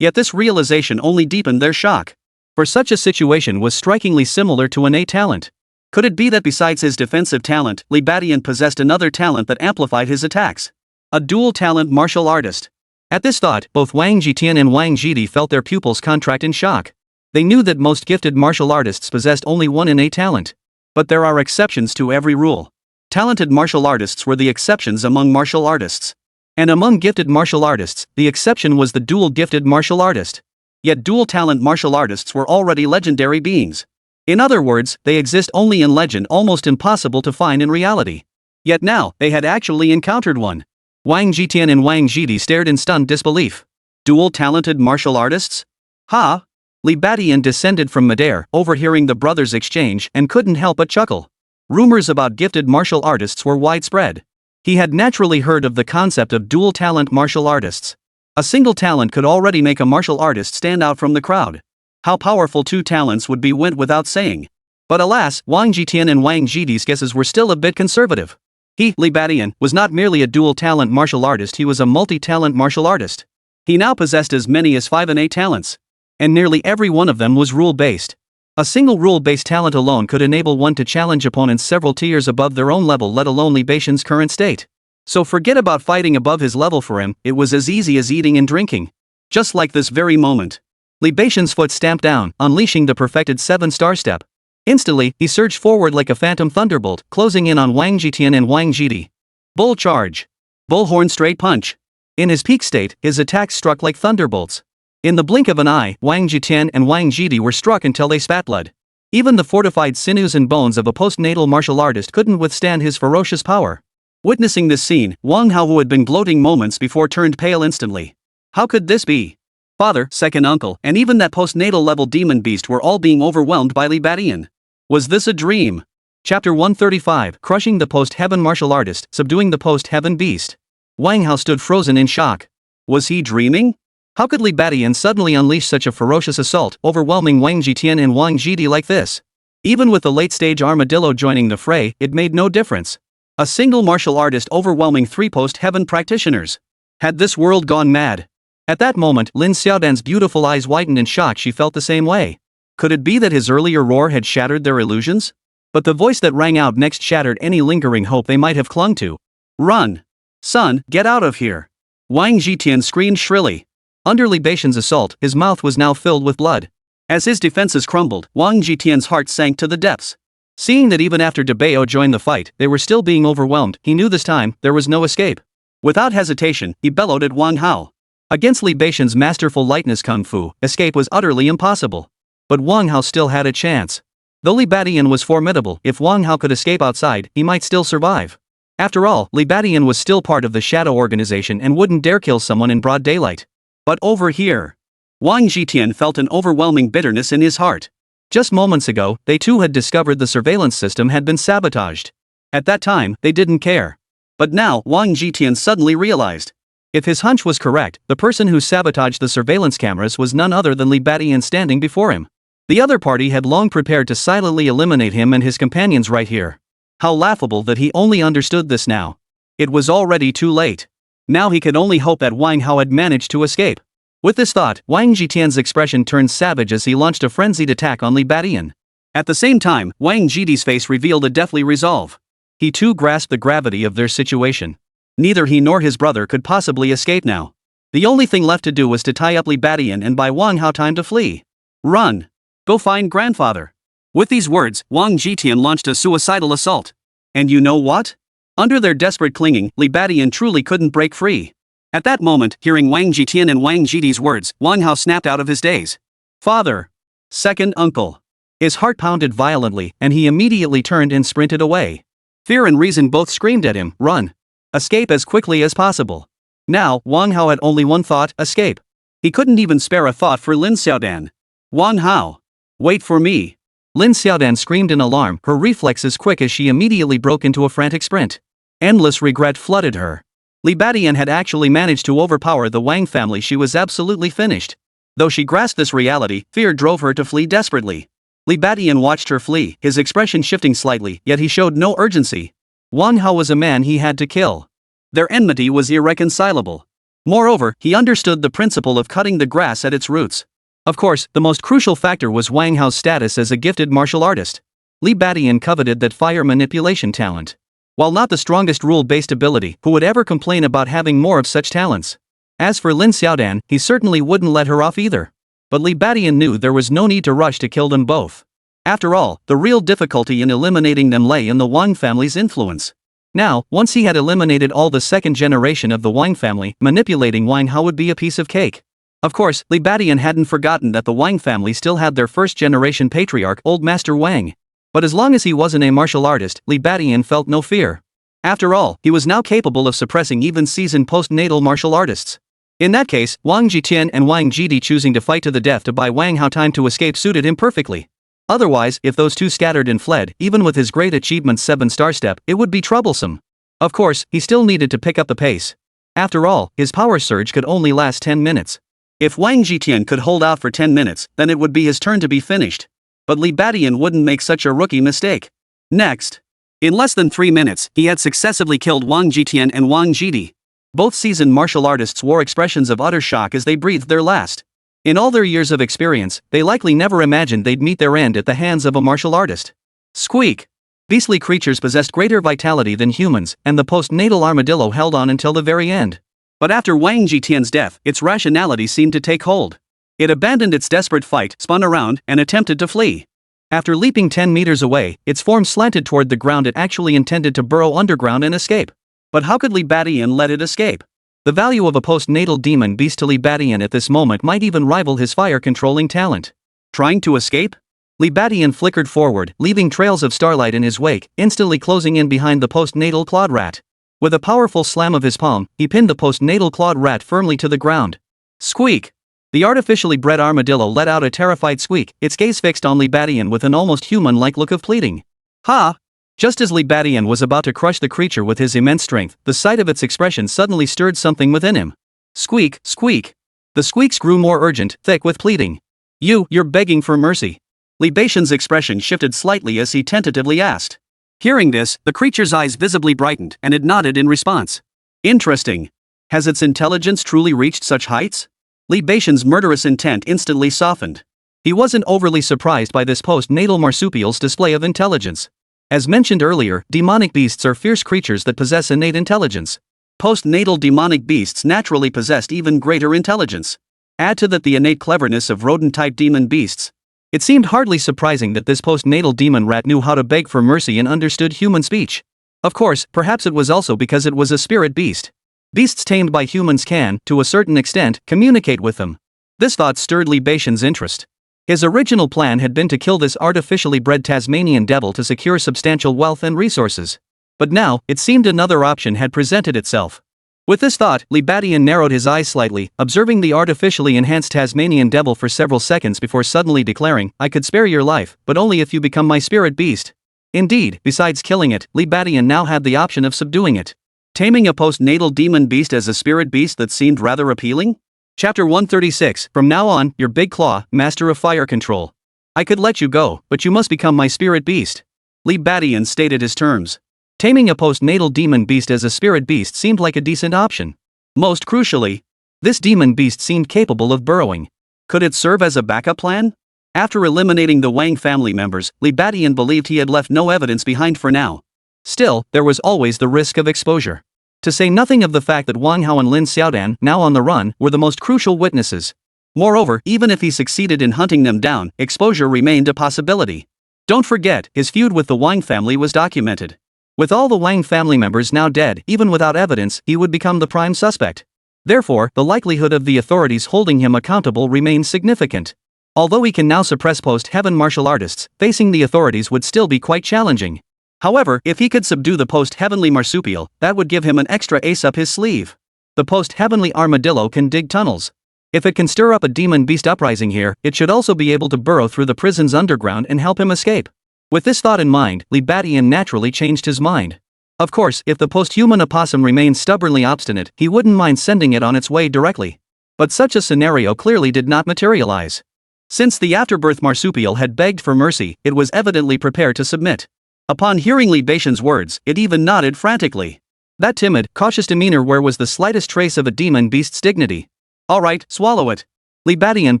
Yet this realization only deepened their shock. For such a situation was strikingly similar to innate talent. Could it be that besides his defensive talent, Li Badian possessed another talent that amplified his attacks? A dual-talent martial artist. At this thought, both Wang Jitian and Wang Jidi felt their pupils contract in shock. They knew that most gifted martial artists possessed only one innate talent. But there are exceptions to every rule. Talented martial artists were the exceptions among martial artists. And among gifted martial artists, the exception was the dual-gifted martial artist. Yet dual-talent martial artists were already legendary beings. In other words, they exist only in legend, almost impossible to find in reality. Yet now, they had actually encountered one. Wang Jitian and Wang Jidi stared in stunned disbelief. Dual-talented martial artists? Ha! Li Badian descended from midair, overhearing the brothers' exchange, and couldn't help but chuckle. Rumors about gifted martial artists were widespread. He had naturally heard of the concept of dual-talent martial artists. A single talent could already make a martial artist stand out from the crowd. How powerful two talents would be went without saying. But alas, Wang Jitian and Wang Jidi's guesses were still a bit conservative. He, Li Badian, was not merely a dual-talent martial artist, he was a multi-talent martial artist. He now possessed as many as 5 innate talents. And nearly every one of them was rule-based. A single rule-based talent alone could enable one to challenge opponents several tiers above their own level, let alone Li Badian's current state. So forget about fighting above his level. For him, it was as easy as eating and drinking. Just like this very moment. Li Badian's foot stamped down, unleashing the perfected 7-star step. Instantly, he surged forward like a phantom thunderbolt, closing in on Wang Jitian and Wang Jidi. Bull charge. Bullhorn straight punch. In his peak state, his attacks struck like thunderbolts. In the blink of an eye, Wang Jitian and Wang Jidi were struck until they spat blood. Even the fortified sinews and bones of a postnatal martial artist couldn't withstand his ferocious power. Witnessing this scene, Wang Hao, who had been gloating moments before, turned pale instantly. How could this be? Father, second uncle, and even that postnatal level demon beast were all being overwhelmed by Li Badian. Was this a dream? Chapter 135, Crushing the Post-Heaven Martial Artist, Subduing the Post-Heaven Beast. Wang Hao stood frozen in shock. Was he dreaming? How could Li Badian suddenly unleash such a ferocious assault, overwhelming Wang Jitian and Wang Jidi like this? Even with the late-stage armadillo joining the fray, it made no difference. A single martial artist overwhelming 3 post-heaven practitioners. Had this world gone mad? At that moment, Lin Xiaodan's beautiful eyes widened in shock. She felt the same way. Could it be that his earlier roar had shattered their illusions? But the voice that rang out next shattered any lingering hope they might have clung to. Run! Son, get out of here! Wang Jitian screamed shrilly. Under Li Badian's assault, his mouth was now filled with blood. As his defenses crumbled, Wang Jitian's heart sank to the depths. Seeing that even after Debao joined the fight, they were still being overwhelmed, he knew this time there was no escape. Without hesitation, he bellowed at Wang Hao. Against Li Badian's masterful lightness kung fu, escape was utterly impossible. But Wang Hao still had a chance. Though Li Badian was formidable, if Wang Hao could escape outside, he might still survive. After all, Li Badian was still part of the Shadow Organization and wouldn't dare kill someone in broad daylight. But over here, Wang Jitian felt an overwhelming bitterness in his heart. Just moments ago, they too had discovered the surveillance system had been sabotaged. At that time, they didn't care. But now, Wang Jitian suddenly realized. If his hunch was correct, the person who sabotaged the surveillance cameras was none other than Li Badian standing before him. The other party had long prepared to silently eliminate him and his companions right here. How laughable that he only understood this now. It was already too late. Now he could only hope that Wang Hao had managed to escape. With this thought, Wang Jitian's expression turned savage as he launched a frenzied attack on Li Badian. At the same time, Wang Jidi's face revealed a deathly resolve. He too grasped the gravity of their situation. Neither he nor his brother could possibly escape now. The only thing left to do was to tie up Li Badian and buy Wang Hao time to flee. Run! Go find grandfather! With these words, Wang Jitian launched a suicidal assault. And you know what? Under their desperate clinging, Li Badian truly couldn't break free. At that moment, hearing Wang Jitian and Wang Jidi's words, Wang Hao snapped out of his daze. Father! Second uncle! His heart pounded violently, and he immediately turned and sprinted away. Fear and reason both screamed at him, run! Escape as quickly as possible. Now, Wang Hao had only one thought, escape. He couldn't even spare a thought for Lin Xiaodan. Wang Hao! Wait for me! Lin Xiaodan screamed in alarm, her reflexes quick as she immediately broke into a frantic sprint. Endless regret flooded her. Li Badian had actually managed to overpower the Wang family. She was absolutely finished. Though she grasped this reality, fear drove her to flee desperately. Li Badian watched her flee, his expression shifting slightly, yet he showed no urgency. Wang Hao was a man he had to kill. Their enmity was irreconcilable. Moreover, he understood the principle of cutting the grass at its roots. Of course, the most crucial factor was Wang Hao's status as a gifted martial artist. Li Badian coveted that fire manipulation talent. While not the strongest rule-based ability, who would ever complain about having more of such talents? As for Lin Xiaodan, he certainly wouldn't let her off either. But Li Badian knew there was no need to rush to kill them both. After all, the real difficulty in eliminating them lay in the Wang family's influence. Now, once he had eliminated all the second generation of the Wang family, manipulating Wang Hao would be a piece of cake. Of course, Li Badian hadn't forgotten that the Wang family still had their first-generation patriarch, Old Master Wang. But as long as he wasn't a martial artist, Li Badian felt no fear. After all, he was now capable of suppressing even seasoned postnatal martial artists. In that case, Wang Jitian and Wang Jidi choosing to fight to the death to buy Wang Hao time to escape suited him perfectly. Otherwise, if those two scattered and fled, even with his great achievement 7-star step, it would be troublesome. Of course, he still needed to pick up the pace. After all, his power surge could only last 10 minutes. If Wang Jitian could hold out for 10 minutes, then it would be his turn to be finished. But Li Badian wouldn't make such a rookie mistake. Next. In less than 3 minutes, he had successively killed Wang Jitian and Wang Jidi. Both seasoned martial artists wore expressions of utter shock as they breathed their last. In all their years of experience, they likely never imagined they'd meet their end at the hands of a martial artist. Squeak! Beastly creatures possessed greater vitality than humans, and the postnatal armadillo held on until the very end. But after Wang Jitian's death, its rationality seemed to take hold. It abandoned its desperate fight, spun around, and attempted to flee. After leaping 10 meters away, its form slanted toward the ground. It actually intended to burrow underground and escape. But how could Li Badian let it escape? The value of a postnatal demon beast to Li Badian at this moment might even rival his fire-controlling talent. Trying to escape? Li Badian flickered forward, leaving trails of starlight in his wake, instantly closing in behind the postnatal clawed rat. With a powerful slam of his palm, he pinned the postnatal clawed rat firmly to the ground. Squeak! The artificially bred armadillo let out a terrified squeak, its gaze fixed on Li Badian with an almost human-like look of pleading. Ha! Just as Li Badian was about to crush the creature with his immense strength, the sight of its expression suddenly stirred something within him. Squeak, squeak! The squeaks grew more urgent, thick with pleading. You're begging for mercy. Li Badian's expression shifted slightly as he tentatively asked. Hearing this, the creature's eyes visibly brightened and it nodded in response. Interesting. Has its intelligence truly reached such heights? Li Badian's murderous intent instantly softened. He wasn't overly surprised by this postnatal marsupial's display of intelligence. As mentioned earlier, demonic beasts are fierce creatures that possess innate intelligence. Postnatal demonic beasts naturally possessed even greater intelligence. Add to that the innate cleverness of rodent-type demon beasts. It seemed hardly surprising that this postnatal demon rat knew how to beg for mercy and understood human speech. Of course, perhaps it was also because it was a spirit beast. Beasts tamed by humans can, to a certain extent, communicate with them. This thought stirred Li Badian's interest. His original plan had been to kill this artificially bred Tasmanian devil to secure substantial wealth and resources. But now, it seemed another option had presented itself. With this thought, Li Badian narrowed his eyes slightly, observing the artificially enhanced Tasmanian devil for several seconds before suddenly declaring, "I could spare your life, but only if you become my spirit beast." Indeed, besides killing it, Li Badian now had the option of subduing it. Taming a postnatal demon beast as a spirit beast that seemed rather appealing? Chapter 136, From now on, you're Big Claw, Master of Fire Control. I could let you go, but you must become my spirit beast. Li Badian stated his terms. Taming a postnatal demon beast as a spirit beast seemed like a decent option. Most crucially, this demon beast seemed capable of burrowing. Could it serve as a backup plan? After eliminating the Wang family members, Li Badian believed he had left no evidence behind for now. Still, there was always the risk of exposure. To say nothing of the fact that Wang Hao and Lin Xiaodan, now on the run, were the most crucial witnesses. Moreover, even if he succeeded in hunting them down, exposure remained a possibility. Don't forget, his feud with the Wang family was documented. With all the Wang family members now dead, even without evidence, he would become the prime suspect. Therefore, the likelihood of the authorities holding him accountable remains significant. Although he can now suppress post-heaven martial artists, facing the authorities would still be quite challenging. However, if he could subdue the post-heavenly marsupial, that would give him an extra ace up his sleeve. The post-heavenly armadillo can dig tunnels. If it can stir up a demon beast uprising here, it should also be able to burrow through the prison's underground and help him escape. With this thought in mind, Li Badian naturally changed his mind. Of course, if the post-human opossum remained stubbornly obstinate, he wouldn't mind sending it on its way directly. But such a scenario clearly did not materialize. Since the afterbirth marsupial had begged for mercy, it was evidently prepared to submit. Upon hearing Li Badian's words, it even nodded frantically. That timid, cautious demeanor where was the slightest trace of a demon beast's dignity. All right, swallow it. Li Badian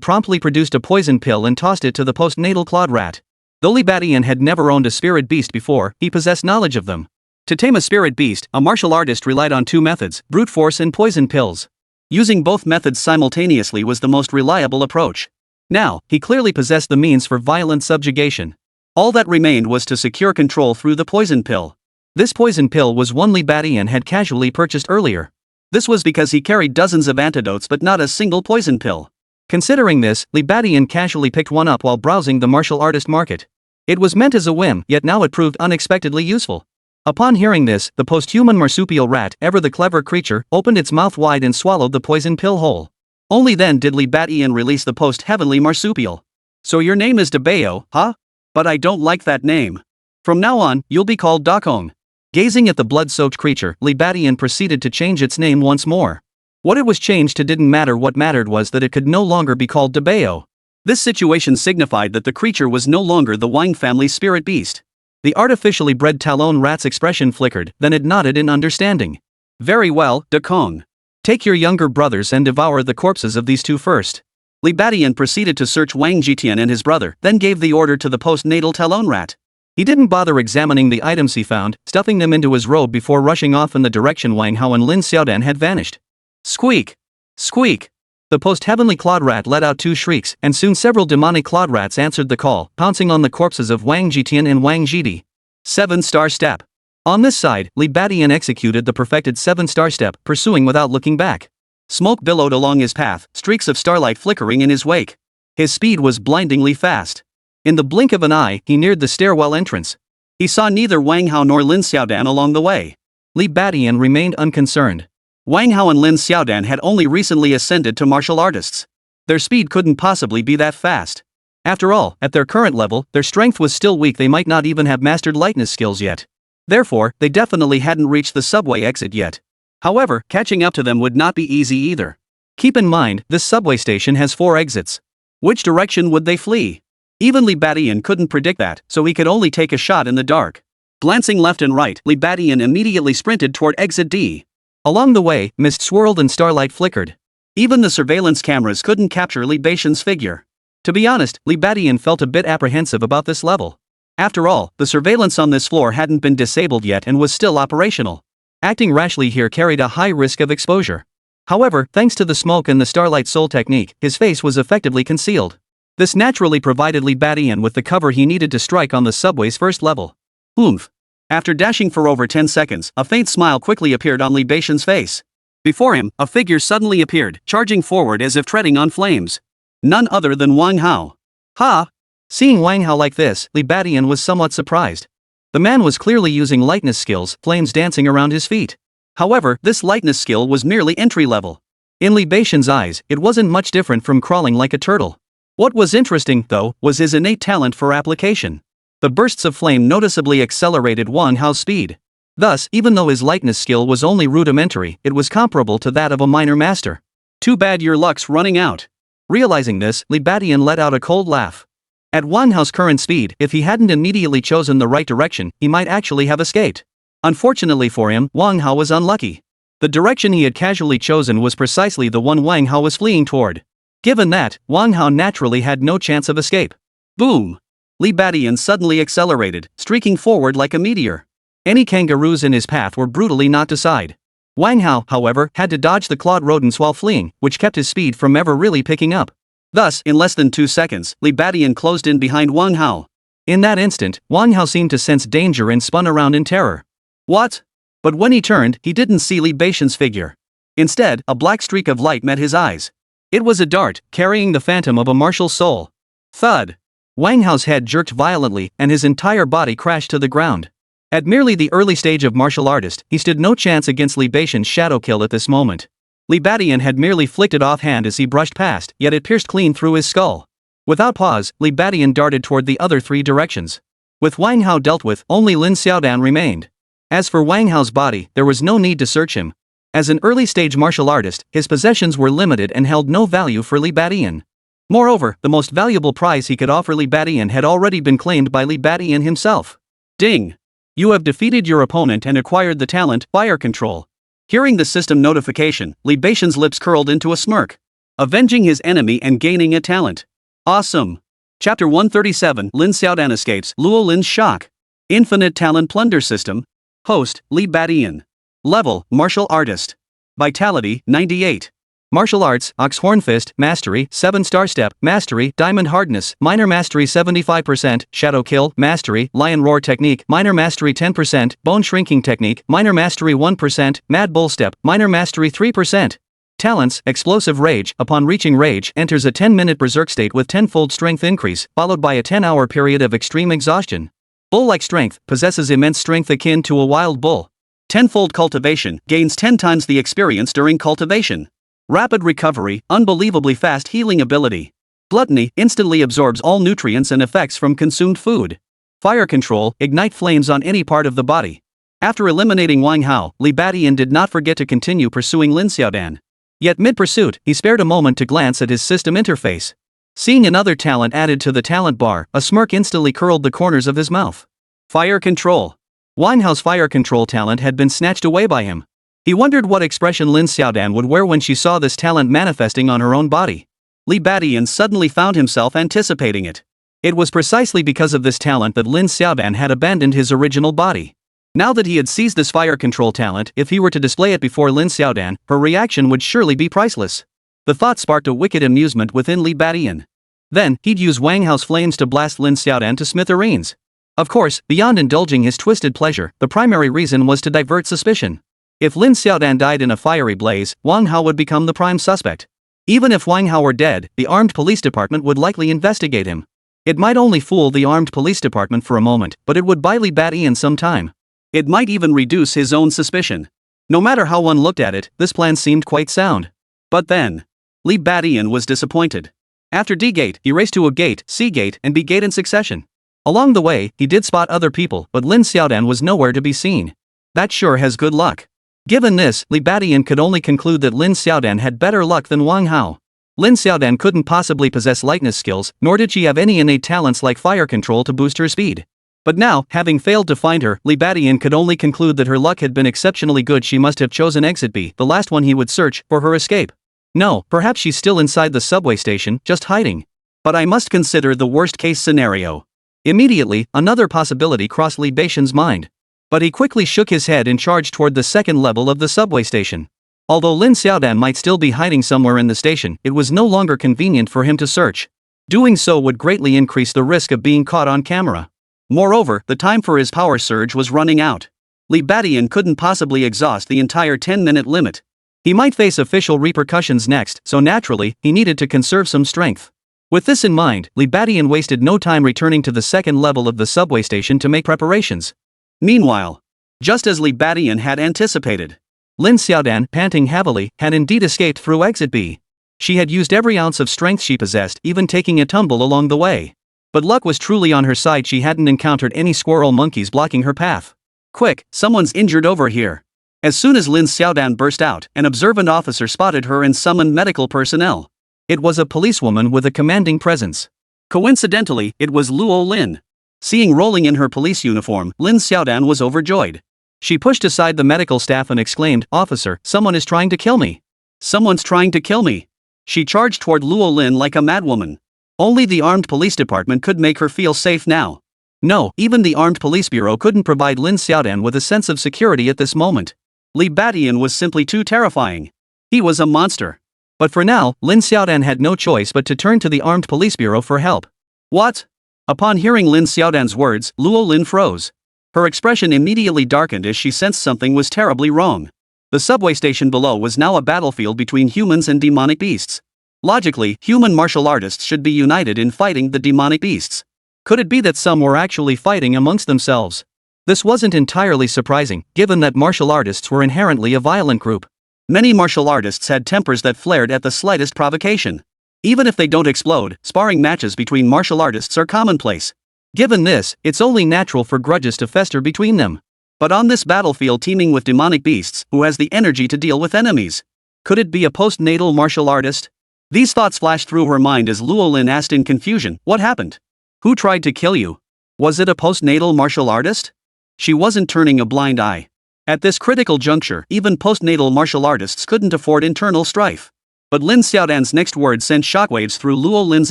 promptly produced a poison pill and tossed it to the postnatal clawed rat. Though Li Badian had never owned a spirit beast before, he possessed knowledge of them. To tame a spirit beast, a martial artist relied on two methods, brute force and poison pills. Using both methods simultaneously was the most reliable approach. Now, he clearly possessed the means for violent subjugation. All that remained was to secure control through the poison pill. This poison pill was one Li Badian had casually purchased earlier. This was because he carried dozens of antidotes but not a single poison pill. Considering this, Li Badian casually picked one up while browsing the martial artist market. It was meant as a whim, yet now it proved unexpectedly useful. Upon hearing this, the posthuman marsupial rat, ever the clever creature, opened its mouth wide and swallowed the poison pill whole. Only then did Li Badian release the post-heavenly marsupial. So your name is Debeo, huh? But I don't like that name. From now on, you'll be called Dakong. Gazing at the blood-soaked creature, Li Badian proceeded to change its name once more. What it was changed to didn't matter. What mattered was that it could no longer be called Debeo. This situation signified that the creature was no longer the Wang family's spirit beast. The artificially bred Talon rat's expression flickered, then it nodded in understanding. Very well, Dakong. Take your younger brothers and devour the corpses of these two first. Li Badian proceeded to search Wang Jitian and his brother, then gave the order to the postnatal Talon rat. He didn't bother examining the items he found, stuffing them into his robe before rushing off in the direction Wang Hao and Lin Xiaodan had vanished. Squeak! Squeak! The post-heavenly Clawed Rat let out 2 shrieks, and soon several demonic Clawed Rats answered the call, pouncing on the corpses of Wang Jitian and Wang Jidi. 7-star step. On this side, Li Badian executed the perfected 7-star step, pursuing without looking back. Smoke billowed along his path, streaks of starlight flickering in his wake. His speed was blindingly fast. In the blink of an eye, he neared the stairwell entrance. He saw neither Wang Hao nor Lin Xiaodan along the way. Li Badian remained unconcerned. Wang Hao and Lin Xiaodan had only recently ascended to martial artists. Their speed couldn't possibly be that fast. After all, at their current level, their strength was still weak. They might not even have mastered lightness skills yet. Therefore, they definitely hadn't reached the subway exit yet. However, catching up to them would not be easy either. Keep in mind, this subway station has 4 exits. Which direction would they flee? Even Li Badian couldn't predict that, so he could only take a shot in the dark. Glancing left and right, Li Badian immediately sprinted toward exit D. Along the way, mist swirled and starlight flickered. Even the surveillance cameras couldn't capture Li Badian's figure. To be honest, Li Badian felt a bit apprehensive about this level. After all, the surveillance on this floor hadn't been disabled yet and was still operational. Acting rashly here carried a high risk of exposure. However, thanks to the smoke and the Starlight Soul technique, his face was effectively concealed. This naturally provided Li Badian with the cover he needed to strike on the subway's first level. Oomph. After dashing for over 10 seconds, a faint smile quickly appeared on Li Badian's face. Before him, a figure suddenly appeared, charging forward as if treading on flames. None other than Wang Hao. Ha! Seeing Wang Hao like this, Li Badian was somewhat surprised. The man was clearly using lightness skills, flames dancing around his feet. However, this lightness skill was merely entry level. In Li Badian's eyes, it wasn't much different from crawling like a turtle. What was interesting, though, was his innate talent for application. The bursts of flame noticeably accelerated Wang Hao's speed. Thus, even though his lightness skill was only rudimentary, it was comparable to that of a minor master. Too bad your luck's running out. Realizing this, Li Badian let out a cold laugh. At Wang Hao's current speed, if he hadn't immediately chosen the right direction, he might actually have escaped. Unfortunately for him, Wang Hao was unlucky. The direction he had casually chosen was precisely the one Wang Hao was fleeing toward. Given that, Wang Hao naturally had no chance of escape. Boom! Li Badian suddenly accelerated, streaking forward like a meteor. Any kangaroos in his path were brutally knocked aside. Wang Hao, however, had to dodge the clawed rodents while fleeing, which kept his speed from ever really picking up. Thus, in less than 2 seconds, Li Badian closed in behind Wang Hao. In that instant, Wang Hao seemed to sense danger and spun around in terror. What? But when he turned, he didn't see Li Badian's figure. Instead, a black streak of light met his eyes. It was a dart, carrying the phantom of a martial soul. Thud! Wang Hao's head jerked violently, and his entire body crashed to the ground. At merely the early stage of martial artist, he stood no chance against Li Badian's shadow kill at this moment. Li Badian had merely flicked it offhand as he brushed past, yet it pierced clean through his skull. Without pause, Li Badian darted toward the other 3 directions. With Wang Hao dealt with, only Lin Xiaodan remained. As for Wang Hao's body, there was no need to search him. As an early-stage martial artist, his possessions were limited and held no value for Li Badian. Moreover, the most valuable prize he could offer Li Badian had already been claimed by Li Badian himself. Ding! You have defeated your opponent and acquired the talent, Fire Control. Hearing the system notification, Li Badian's lips curled into a smirk. Avenging his enemy and gaining a talent. Awesome! Chapter 137, Lin Xiaodan escapes, Luo Lin's shock. Infinite Plunder System. Host, Li Badian. Level, Martial Artist. Vitality, 98. Martial Arts, Oxhorn Fist, Mastery, 7-star Step, Mastery, Diamond Hardness, Minor Mastery 75%, Shadow Kill, Mastery, Lion Roar Technique, Minor Mastery 10%, Bone Shrinking Technique, Minor Mastery 1%, Mad Bull Step, Minor Mastery 3%. Talents, Explosive Rage, upon reaching Rage, enters a 10-minute berserk state with tenfold strength increase, followed by a 10-hour period of extreme exhaustion. Bull-like strength, possesses immense strength akin to a wild bull. Tenfold Cultivation, gains 10 times the experience during cultivation. Rapid recovery, unbelievably fast healing ability. Gluttony, instantly absorbs all nutrients and effects from consumed food. Fire Control, ignite flames on any part of the body. After eliminating Wang Hao, Li Badian did not forget to continue pursuing Lin Xiaodan. Yet mid-pursuit, he spared a moment to glance at his system interface. Seeing another talent added to the talent bar, a smirk instantly curled the corners of his mouth. Fire Control. Wang Hao's Fire Control talent had been snatched away by him. He wondered what expression Lin Xiaodan would wear when she saw this talent manifesting on her own body. Li Badian suddenly found himself anticipating it. It was precisely because of this talent that Lin Xiaodan had abandoned his original body. Now that he had seized this Fire Control talent, if he were to display it before Lin Xiaodan, her reaction would surely be priceless. The thought sparked a wicked amusement within Li Badian. Then, he'd use Wang Hao's flames to blast Lin Xiaodan to smithereens. Of course, beyond indulging his twisted pleasure, the primary reason was to divert suspicion. If Lin Xiaodan died in a fiery blaze, Wang Hao would become the prime suspect. Even if Wang Hao were dead, the armed police department would likely investigate him. It might only fool the armed police department for a moment, but it would buy Li Badian some time. It might even reduce his own suspicion. No matter how one looked at it, this plan seemed quite sound. But then, Li Badian was disappointed. After D gate, he raced to a gate, C gate, and B gate in succession. Along the way, he did spot other people, but Lin Xiaodan was nowhere to be seen. That sure has good luck. Given this, Li Badian could only conclude that Lin Xiaodan had better luck than Wang Hao. Lin Xiaodan couldn't possibly possess lightness skills, nor did she have any innate talents like fire control to boost her speed. But now, having failed to find her, Li Badian could only conclude that her luck had been exceptionally good. She must have chosen exit B, the last one he would search, for her escape. No, perhaps she's still inside the subway station, just hiding. But I must consider the worst-case scenario. Immediately, another possibility crossed Li Badian's mind. But he quickly shook his head and charged toward the second level of the subway station. Although Lin Xiaodan might still be hiding somewhere in the station, it was no longer convenient for him to search. Doing so would greatly increase the risk of being caught on camera. Moreover, the time for his power surge was running out. Li Badian couldn't possibly exhaust the entire 10-minute limit. He might face official repercussions next, so naturally, he needed to conserve some strength. With this in mind, Li Badian wasted no time returning to the second level of the subway station to make preparations. Meanwhile, just as Li Badian had anticipated, Lin Xiaodan, panting heavily, had indeed escaped through exit B. She had used every ounce of strength she possessed, even taking a tumble along the way. But luck was truly on her side. She hadn't encountered any squirrel monkeys blocking her path. Quick, someone's injured over here. As soon as Lin Xiaodan burst out, an observant officer spotted her and summoned medical personnel. It was a policewoman with a commanding presence. Coincidentally, it was Luo Lin. Seeing rolling in her police uniform, Lin Xiaodan was overjoyed. She pushed aside the medical staff and exclaimed, "Officer, someone is trying to kill me. Someone's trying to kill me." She charged toward Luo Lin like a madwoman. Only the armed police department could make her feel safe now. No, even the armed police bureau couldn't provide Lin Xiaodan with a sense of security at this moment. Li Badian was simply too terrifying. He was a monster. But for now, Lin Xiaodan had no choice but to turn to the armed police bureau for help. What? Upon hearing Lin Xiaodan's words, Luo Lin froze. Her expression immediately darkened as she sensed something was terribly wrong. The subway station below was now a battlefield between humans and demonic beasts. Logically, human martial artists should be united in fighting the demonic beasts. Could it be that some were actually fighting amongst themselves? This wasn't entirely surprising, given that martial artists were inherently a violent group. Many martial artists had tempers that flared at the slightest provocation. Even if they don't explode, sparring matches between martial artists are commonplace. Given this, it's only natural for grudges to fester between them. But on this battlefield teeming with demonic beasts, who has the energy to deal with enemies? Could it be a postnatal martial artist? These thoughts flashed through her mind as Luo Lin asked in confusion, "What happened? Who tried to kill you? Was it a postnatal martial artist?" She wasn't turning a blind eye. At this critical juncture, even postnatal martial artists couldn't afford internal strife. But Lin Xiaodan's next words sent shockwaves through Luo Lin's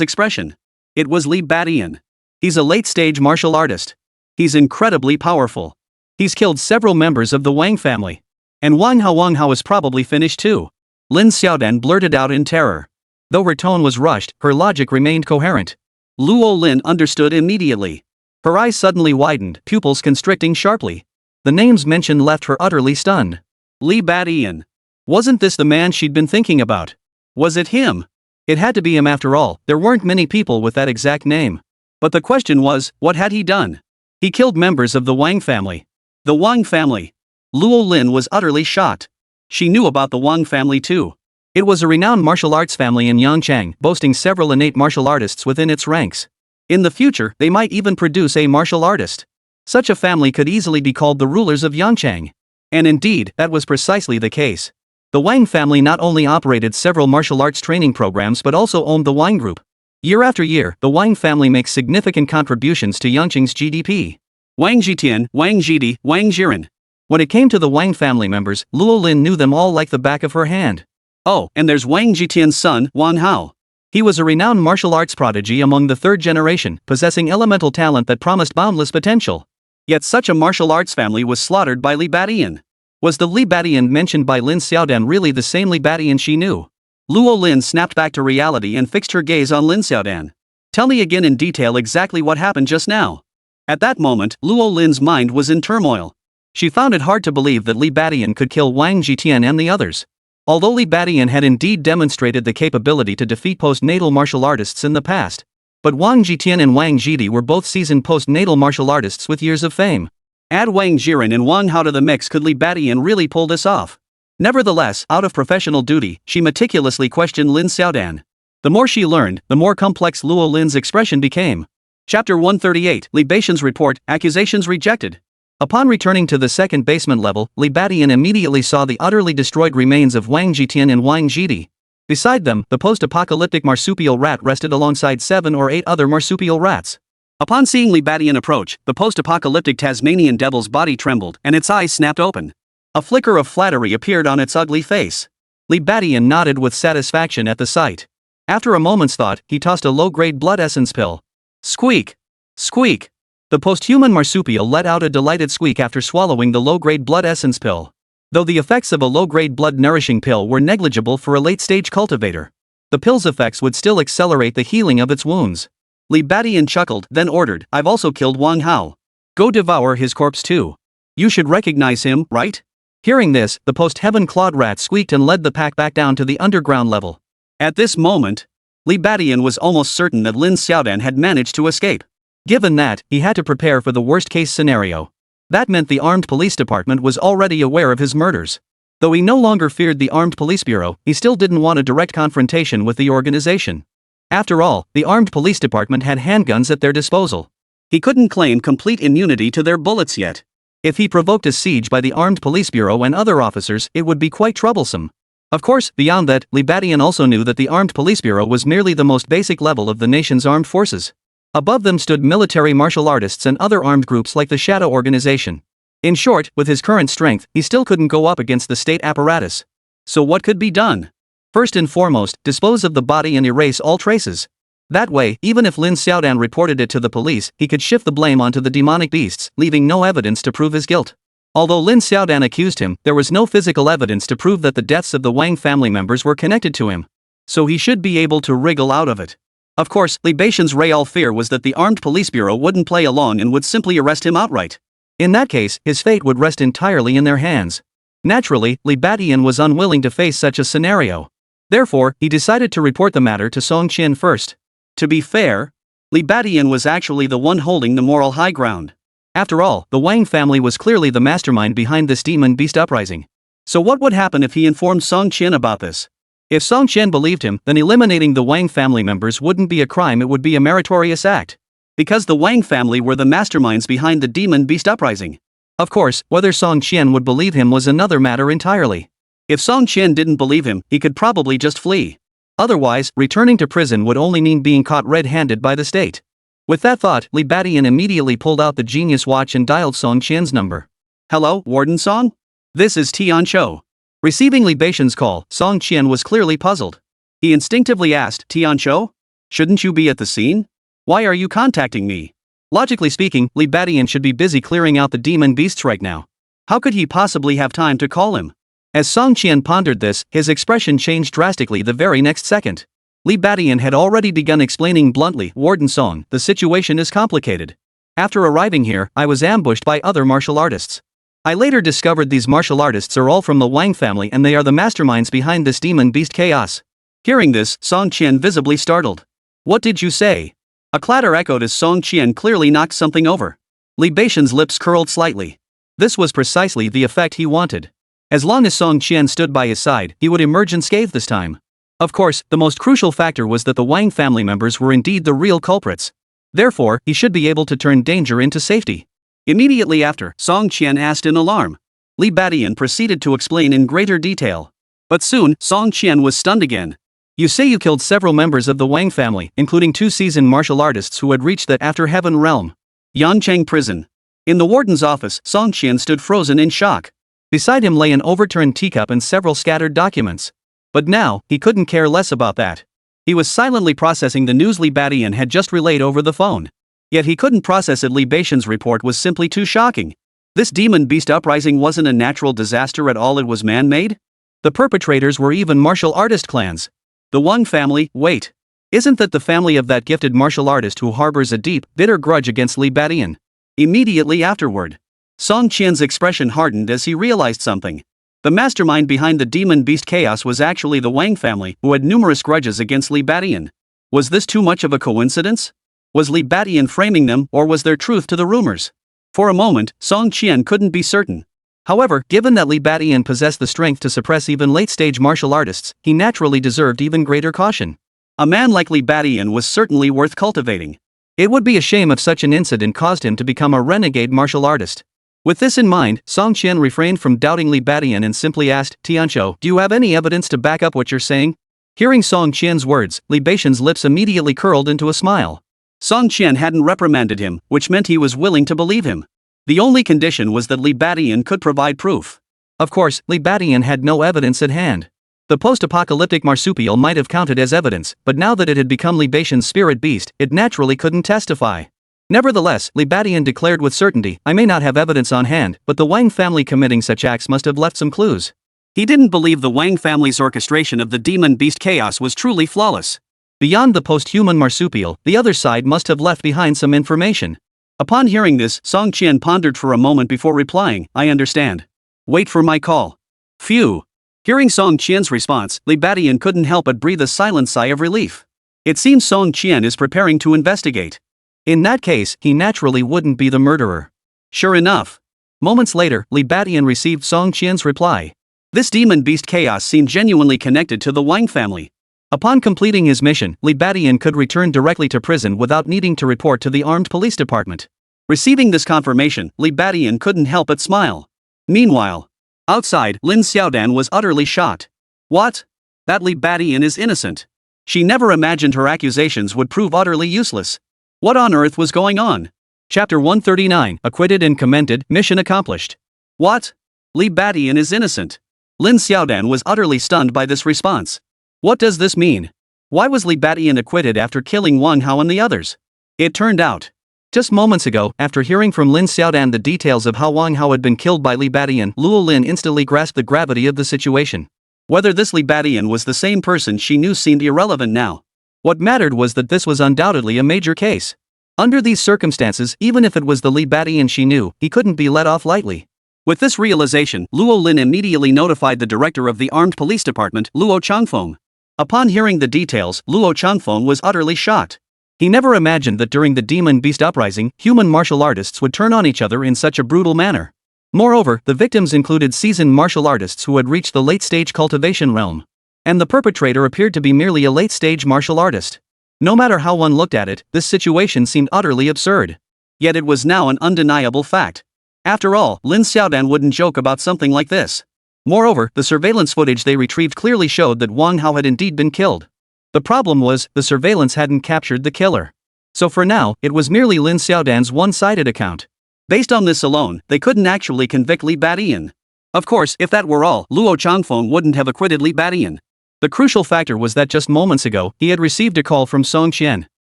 expression. It was Li Badian. He's a late-stage martial artist. He's incredibly powerful. He's killed several members of the Wang family. And Wang Hao is probably finished too. Lin Xiaodan blurted out in terror. Though her tone was rushed, her logic remained coherent. Luo Lin understood immediately. Her eyes suddenly widened, pupils constricting sharply. The names mentioned left her utterly stunned. Li Badian. Wasn't this the man she'd been thinking about? Was it him? It had to be him after all. There weren't many people with that exact name. But the question was, what had he done? He killed members of the Wang family. The Wang family. Luo Lin was utterly shocked. She knew about the Wang family too. It was a renowned martial arts family in Yangchang, boasting several innate martial artists within its ranks. In the future, they might even produce a martial artist. Such a family could easily be called the rulers of Yangchang. And indeed, that was precisely the case. The Wang family not only operated several martial arts training programs but also owned the Wang Group. Year after year, the Wang family makes significant contributions to Yangchang's GDP. Wang Jitian, Wang Jidi, Wang Jiren. When it came to the Wang family members, Luo Lin knew them all like the back of her hand. Oh, and there's Wang Jitian's son, Wang Hao. He was a renowned martial arts prodigy among the third generation, possessing elemental talent that promised boundless potential. Yet such a martial arts family was slaughtered by Li Badian. Was the Li Badian mentioned by Lin Xiaodan really the same Li Badian she knew? Luo Lin snapped back to reality and fixed her gaze on Lin Xiaodan. Tell me again in detail exactly what happened just now. At that moment, Luo Lin's mind was in turmoil. She found it hard to believe that Li Badian could kill Wang Jitian and the others. Although Li Badian had indeed demonstrated the capability to defeat postnatal martial artists in the past, but Wang Jitian and Wang Jidi were both seasoned postnatal martial artists with years of fame. Add Wang Jiren and Wang Hao to the mix. Could Li Badian really pull this off? Nevertheless, out of professional duty, she meticulously questioned Lin Xiaodan. The more she learned, the more complex Luo Lin's expression became. Chapter 138, Li Badian's report, accusations rejected. Upon returning to the second basement level, Li Badian immediately saw the utterly destroyed remains of Wang Jitian and Wang Jidi. Beside them, the post-apocalyptic marsupial rat rested alongside 7 or 8 other marsupial rats. Upon seeing Li Badian approach, the post-apocalyptic Tasmanian devil's body trembled and its eyes snapped open. A flicker of flattery appeared on its ugly face. Li Badian nodded with satisfaction at the sight. After a moment's thought, he tossed a low-grade blood essence pill. Squeak! Squeak! The posthuman marsupial let out a delighted squeak after swallowing the low-grade blood essence pill. Though the effects of a low-grade blood-nourishing pill were negligible for a late-stage cultivator, the pill's effects would still accelerate the healing of its wounds. Li Badian chuckled, then ordered, I've also killed Wang Hao. Go devour his corpse too. You should recognize him, right? Hearing this, the post-heaven clawed rat squeaked and led the pack back down to the underground level. At this moment, Li Badian was almost certain that Lin Xiaodan had managed to escape. Given that, he had to prepare for the worst-case scenario. That meant the armed police department was already aware of his murders. Though he no longer feared the armed police bureau, he still didn't want a direct confrontation with the organization. After all, the armed police department had handguns at their disposal. He couldn't claim complete immunity to their bullets yet. If he provoked a siege by the armed police bureau and other officers, it would be quite troublesome. Of course, beyond that, Li Badian also knew that the armed police bureau was merely the most basic level of the nation's armed forces. Above them stood military martial artists and other armed groups like the Shadow Organization. In short, with his current strength, he still couldn't go up against the state apparatus. So what could be done? First and foremost, dispose of the body and erase all traces. That way, even if Lin Xiaodan reported it to the police, he could shift the blame onto the demonic beasts, leaving no evidence to prove his guilt. Although Lin Xiaodan accused him, there was no physical evidence to prove that the deaths of the Wang family members were connected to him. So he should be able to wriggle out of it. Of course, Li Badian's real fear was that the armed police bureau wouldn't play along and would simply arrest him outright. In that case, his fate would rest entirely in their hands. Naturally, Li Badian was unwilling to face such a scenario. Therefore, he decided to report the matter to Song Qian first. To be fair, Li Badian was actually the one holding the moral high ground. After all, the Wang family was clearly the mastermind behind this demon beast uprising. So what would happen if he informed Song Qian about this? If Song Qian believed him, then eliminating the Wang family members wouldn't be a crime, it would be a meritorious act. Because the Wang family were the masterminds behind the demon beast uprising. Of course, whether Song Qian would believe him was another matter entirely. If Song Qian didn't believe him, he could probably just flee. Otherwise, returning to prison would only mean being caught red-handed by the state. With that thought, Li Badian immediately pulled out the genius watch and dialed Song Qian's number. Hello, Warden Song? This is Tian Shou. Receiving Li Badian's call, Song Qian was clearly puzzled. He instinctively asked, Tian Shou? Shouldn't you be at the scene? Why are you contacting me? Logically speaking, Li Badian should be busy clearing out the demon beasts right now. How could he possibly have time to call him? As Song Qian pondered this, his expression changed drastically the very next second. Li Badian had already begun explaining bluntly, Warden Song, the situation is complicated. After arriving here, I was ambushed by other martial artists. I later discovered these martial artists are all from the Wang family and they are the masterminds behind this demon beast chaos. Hearing this, Song Qian visibly startled. What did you say? A clatter echoed as Song Qian clearly knocked something over. Li Badian's lips curled slightly. This was precisely the effect he wanted. As long as Song Qian stood by his side, he would emerge unscathed this time. Of course, the most crucial factor was that the Wang family members were indeed the real culprits. Therefore, he should be able to turn danger into safety. Immediately after, Song Qian asked in alarm. Li Badian proceeded to explain in greater detail. But soon, Song Qian was stunned again. You say you killed several members of the Wang family, including 2 seasoned martial artists who had reached the After Heaven realm. Yancheng prison. In the warden's office, Song Qian stood frozen in shock. Beside him lay an overturned teacup and several scattered documents. But now, he couldn't care less about that. He was silently processing the news Li Badian had just relayed over the phone. Yet he couldn't process it. Li Badian's report was simply too shocking. This demon beast uprising wasn't a natural disaster at all, it was man-made? The perpetrators were even martial artist clans. The Wang family, wait. Isn't that the family of that gifted martial artist who harbors a deep, bitter grudge against Li Badian? Immediately afterward, Song Qian's expression hardened as he realized something. The mastermind behind the demon beast chaos was actually the Wang family, who had numerous grudges against Li Badian. Was this too much of a coincidence? Was Li Badian framing them, or was there truth to the rumors? For a moment, Song Qian couldn't be certain. However, given that Li Badian possessed the strength to suppress even late-stage martial artists, he naturally deserved even greater caution. A man like Li Badian was certainly worth cultivating. It would be a shame if such an incident caused him to become a renegade martial artist. With this in mind, Song Qian refrained from doubting Li Badian and simply asked, Tianqiu, do you have any evidence to back up what you're saying? Hearing Song Qian's words, Li Badian's lips immediately curled into a smile. Song Qian hadn't reprimanded him, which meant he was willing to believe him. The only condition was that Li Badian could provide proof. Of course, Li Badian had no evidence at hand. The post-apocalyptic marsupial might have counted as evidence, but now that it had become Li Badian's spirit beast, it naturally couldn't testify. Nevertheless, Li Badian declared with certainty, I may not have evidence on hand, but the Wang family committing such acts must have left some clues. He didn't believe the Wang family's orchestration of the demon beast chaos was truly flawless. Beyond the post-human marsupial, the other side must have left behind some information. Upon hearing this, Song Qian pondered for a moment before replying, I understand. Wait for my call. Phew. Hearing Song Qian's response, Li Badian couldn't help but breathe a silent sigh of relief. It seems Song Qian is preparing to investigate. In that case, he naturally wouldn't be the murderer. Sure enough. Moments later, Li Badian received Song Qian's reply. This demon beast chaos seemed genuinely connected to the Wang family. Upon completing his mission, Li Badian could return directly to prison without needing to report to the armed police department. Receiving this confirmation, Li Badian couldn't help but smile. Meanwhile, outside, Lin Xiaodan was utterly shocked. What? That Li Badian is innocent. She never imagined her accusations would prove utterly useless. What on earth was going on? Chapter 139, Acquitted and Commended, Mission Accomplished. What? Li Badian is innocent. Lin Xiaodan was utterly stunned by this response. What does this mean? Why was Li Badian acquitted after killing Wang Hao and the others? It turned out. Just moments ago, after hearing from Lin Xiaodan the details of how Wang Hao had been killed by Li Badian, Luo Lin instantly grasped the gravity of the situation. Whether this Li Badian was the same person she knew seemed irrelevant now. What mattered was that this was undoubtedly a major case. Under these circumstances, even if it was the Li Badian she knew, he couldn't be let off lightly. With this realization, Luo Lin immediately notified the director of the armed police department, Luo Changfeng. Upon hearing the details, Luo Changfeng was utterly shocked. He never imagined that during the demon beast uprising, human martial artists would turn on each other in such a brutal manner. Moreover, the victims included seasoned martial artists who had reached the late-stage cultivation realm. And the perpetrator appeared to be merely a late-stage martial artist. No matter how one looked at it, this situation seemed utterly absurd. Yet it was now an undeniable fact. After all, Lin Xiaodan wouldn't joke about something like this. Moreover, the surveillance footage they retrieved clearly showed that Wang Hao had indeed been killed. The problem was, the surveillance hadn't captured the killer. So for now, it was merely Lin Xiaodan's one-sided account. Based on this alone, they couldn't actually convict Li Badian. Of course, if that were all, Luo Changfeng wouldn't have acquitted Li Badian. The crucial factor was that just moments ago, he had received a call from Song Qian.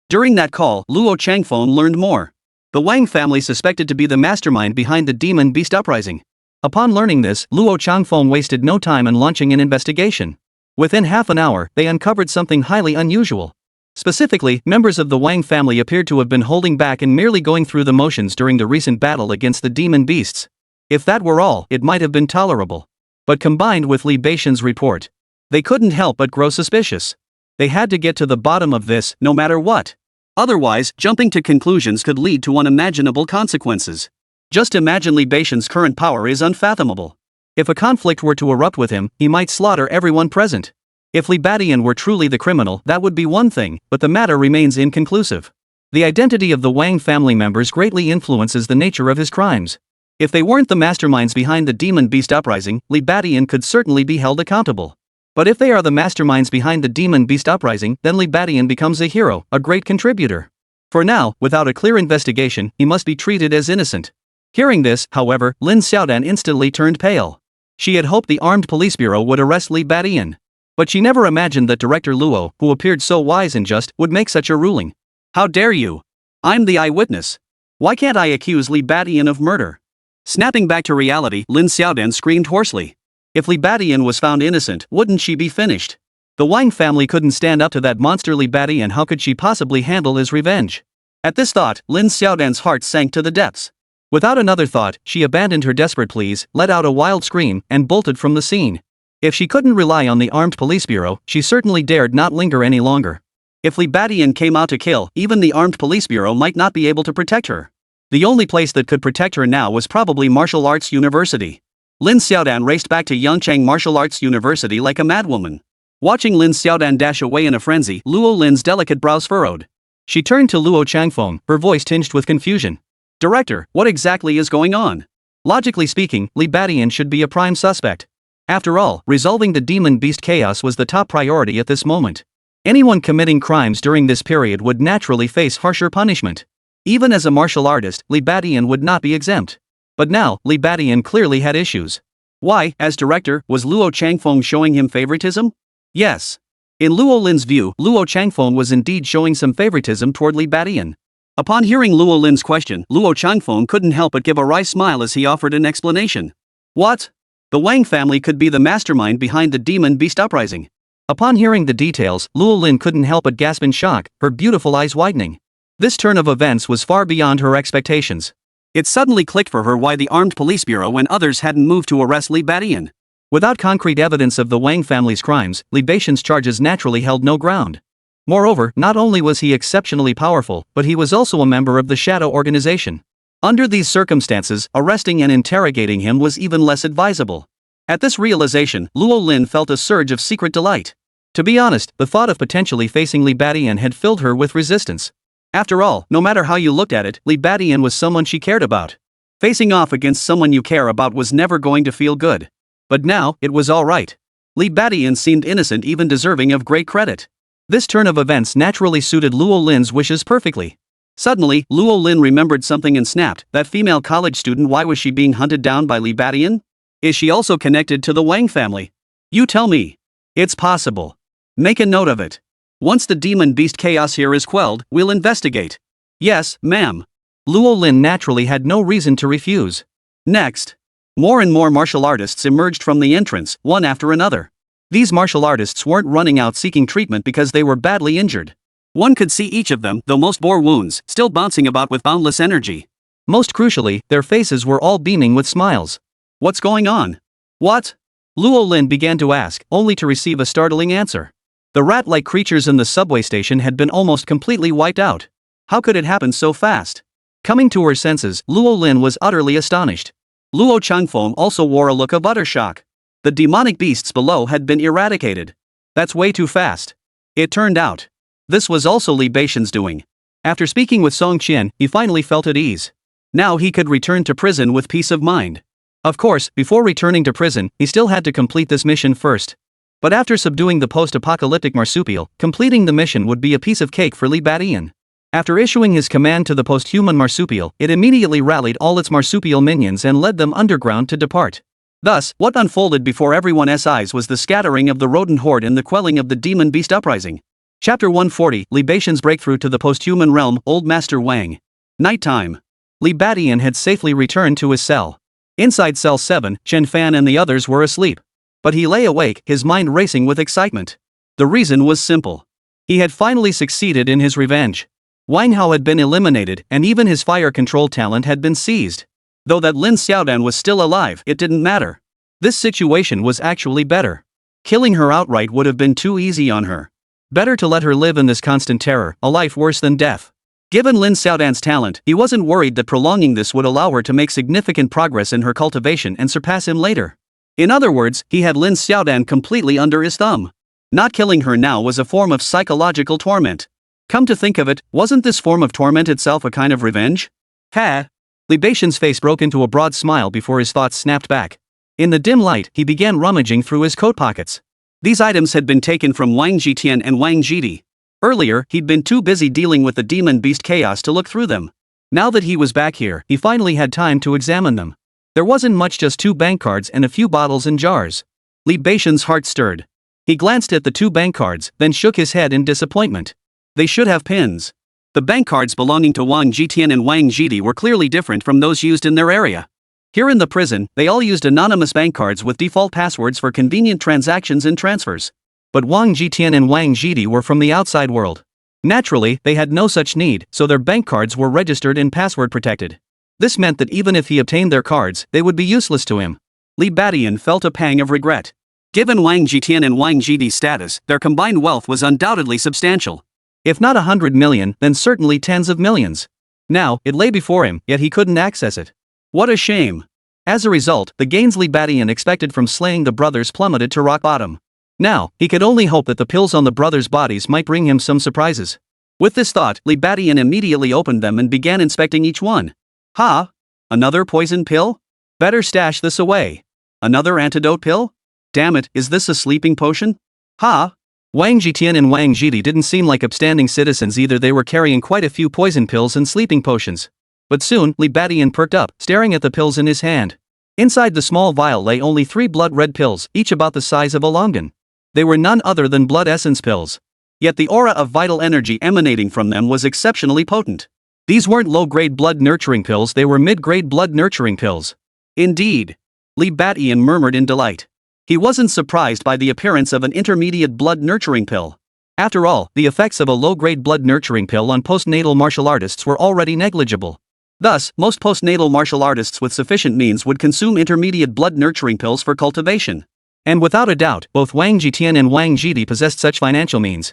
During that call, Luo Changfeng learned more. The Wang family suspected to be the mastermind behind the demon beast uprising. Upon learning this, Luo Changfeng wasted no time in launching an investigation. Within half an hour, they uncovered something highly unusual. Specifically, members of the Wang family appeared to have been holding back and merely going through the motions during the recent battle against the demon beasts. If that were all, it might have been tolerable. But combined with Li Badian's report, they couldn't help but grow suspicious. They had to get to the bottom of this, no matter what. Otherwise, jumping to conclusions could lead to unimaginable consequences. Just imagine Li Badian's current power is unfathomable. If a conflict were to erupt with him, he might slaughter everyone present. If Li Badian were truly the criminal, that would be one thing, but the matter remains inconclusive. The identity of the Wang family members greatly influences the nature of his crimes. If they weren't the masterminds behind the demon beast uprising, Li Badian could certainly be held accountable. But if they are the masterminds behind the demon beast uprising, then Li Badian becomes a hero, a great contributor. For now, without a clear investigation, he must be treated as innocent. Hearing this, however, Lin Xiaodan instantly turned pale. She had hoped the armed police bureau would arrest Li Badian. But she never imagined that Director Luo, who appeared so wise and just, would make such a ruling. How dare you? I'm the eyewitness. Why can't I accuse Li Badian of murder? Snapping back to reality, Lin Xiaodan screamed hoarsely. If Li Badian was found innocent, wouldn't she be finished? The Wang family couldn't stand up to that monster Li Badian, and how could she possibly handle his revenge? At this thought, Lin Xiaodan's heart sank to the depths. Without another thought, she abandoned her desperate pleas, let out a wild scream, and bolted from the scene. If she couldn't rely on the armed police bureau, she certainly dared not linger any longer. If Li Badian came out to kill, even the armed police bureau might not be able to protect her. The only place that could protect her now was probably Martial Arts University. Lin Xiaodan raced back to Yangchang Martial Arts University like a madwoman. Watching Lin Xiaodan dash away in a frenzy, Luo Lin's delicate brows furrowed. She turned to Luo Changfeng, her voice tinged with confusion. Director, what exactly is going on? Logically speaking, Li Badian should be a prime suspect. After all, resolving the demon beast chaos was the top priority at this moment. Anyone committing crimes during this period would naturally face harsher punishment. Even as a martial artist, Li Badian would not be exempt. But now, Li Badian clearly had issues. Why, as director, was Luo Changfeng showing him favoritism? Yes. In Luo Lin's view, Luo Changfeng was indeed showing some favoritism toward Li Badian. Upon hearing Luo Lin's question, Luo Changfeng couldn't help but give a wry smile as he offered an explanation. What? The Wang family could be the mastermind behind the demon beast uprising. Upon hearing the details, Luo Lin couldn't help but gasp in shock, her beautiful eyes widening. This turn of events was far beyond her expectations. It suddenly clicked for her why the armed police bureau and others hadn't moved to arrest Li Badian. Without concrete evidence of the Wang family's crimes, Li Badian's charges naturally held no ground. Moreover, not only was he exceptionally powerful, but he was also a member of the Shadow Organization. Under these circumstances, arresting and interrogating him was even less advisable. At this realization, Luo Lin felt a surge of secret delight. To be honest, the thought of potentially facing Li Badian had filled her with resistance. After all, no matter how you looked at it, Li Badian was someone she cared about. Facing off against someone you care about was never going to feel good. But now, it was alright. Li Badian seemed innocent, even deserving of great credit. This turn of events naturally suited Luo Lin's wishes perfectly. Suddenly, Luo Lin remembered something and snapped. That female college student, why was she being hunted down by Li Badian? Is she also connected to the Wang family? You tell me. It's possible. Make a note of it. Once the demon beast chaos here is quelled, we'll investigate. Yes, ma'am. Luo Lin naturally had no reason to refuse. Next. More and more martial artists emerged from the entrance, one after another. These martial artists weren't running out seeking treatment because they were badly injured. One could see each of them, though most bore wounds, still bouncing about with boundless energy. Most crucially, their faces were all beaming with smiles. What's going on? What? Luo Lin began to ask, only to receive a startling answer. The rat-like creatures in the subway station had been almost completely wiped out. How could it happen so fast? Coming to her senses, Luo Lin was utterly astonished. Luo Changfeng also wore a look of utter shock. The demonic beasts below had been eradicated. That's way too fast. It turned out. This was also Li Badian's doing. After speaking with Song Qian, he finally felt at ease. Now he could return to prison with peace of mind. Of course, before returning to prison, he still had to complete this mission first. But after subduing the post-apocalyptic marsupial, completing the mission would be a piece of cake for Li Badian. After issuing his command to the post-human marsupial, it immediately rallied all its marsupial minions and led them underground to depart. Thus, what unfolded before everyone's eyes was the scattering of the rodent horde and the quelling of the demon beast uprising. Chapter 140, Li Badian's breakthrough to the post-human realm, Old Master Wang. Nighttime. Li Badian had safely returned to his cell. Inside cell 7, Chen Fan and the others were asleep. But he lay awake, his mind racing with excitement. The reason was simple. He had finally succeeded in his revenge. Wang Hao had been eliminated, and even his fire control talent had been seized. Though that Lin Xiaodan was still alive, it didn't matter. This situation was actually better. Killing her outright would have been too easy on her. Better to let her live in this constant terror, a life worse than death. Given Lin Xiaodan's talent, he wasn't worried that prolonging this would allow her to make significant progress in her cultivation and surpass him later. In other words, he had Lin Xiaodan completely under his thumb. Not killing her now was a form of psychological torment. Come to think of it, wasn't this form of torment itself a kind of revenge? Ha! Li Badian's face broke into a broad smile before his thoughts snapped back. In the dim light, he began rummaging through his coat pockets. These items had been taken from Wang Jitian and Wang Jidi. Earlier, he'd been too busy dealing with the demon beast chaos to look through them. Now that he was back here, he finally had time to examine them. There wasn't much, just 2 bank cards and a few bottles and jars. Li Badian's heart stirred. He glanced at the 2 bank cards, then shook his head in disappointment. They should have pins. The bank cards belonging to Wang Jitian and Wang Jidi were clearly different from those used in their area. Here in the prison, they all used anonymous bank cards with default passwords for convenient transactions and transfers. But Wang Jitian and Wang Jidi were from the outside world. Naturally, they had no such need, so their bank cards were registered and password protected. This meant that even if he obtained their cards, they would be useless to him. Li Badian felt a pang of regret. Given Wang Jitian and Wang Jidi's status, their combined wealth was undoubtedly substantial. If not 100 million, then certainly tens of millions. Now, it lay before him, yet he couldn't access it. What a shame. As a result, the gains Li Badian expected from slaying the brothers plummeted to rock bottom. Now, he could only hope that the pills on the brothers' bodies might bring him some surprises. With this thought, Li Badian immediately opened them and began inspecting each one. Ha! Another poison pill? Better stash this away. Another antidote pill? Damn it, is this a sleeping potion? Ha! Wang Jitian and Wang Jidi didn't seem like upstanding citizens either. They were carrying quite a few poison pills and sleeping potions. But soon, Li Badian perked up, staring at the pills in his hand. Inside the small vial lay only 3 blood-red pills, each about the size of a longan. They were none other than blood essence pills. Yet the aura of vital energy emanating from them was exceptionally potent. These weren't low-grade blood-nurturing pills, they were mid-grade blood-nurturing pills. Indeed. Li Badian murmured in delight. He wasn't surprised by the appearance of an intermediate blood-nurturing pill. After all, the effects of a low-grade blood-nurturing pill on postnatal martial artists were already negligible. Thus, most postnatal martial artists with sufficient means would consume intermediate blood-nurturing pills for cultivation. And without a doubt, both Wang Jitian and Wang Jidi possessed such financial means.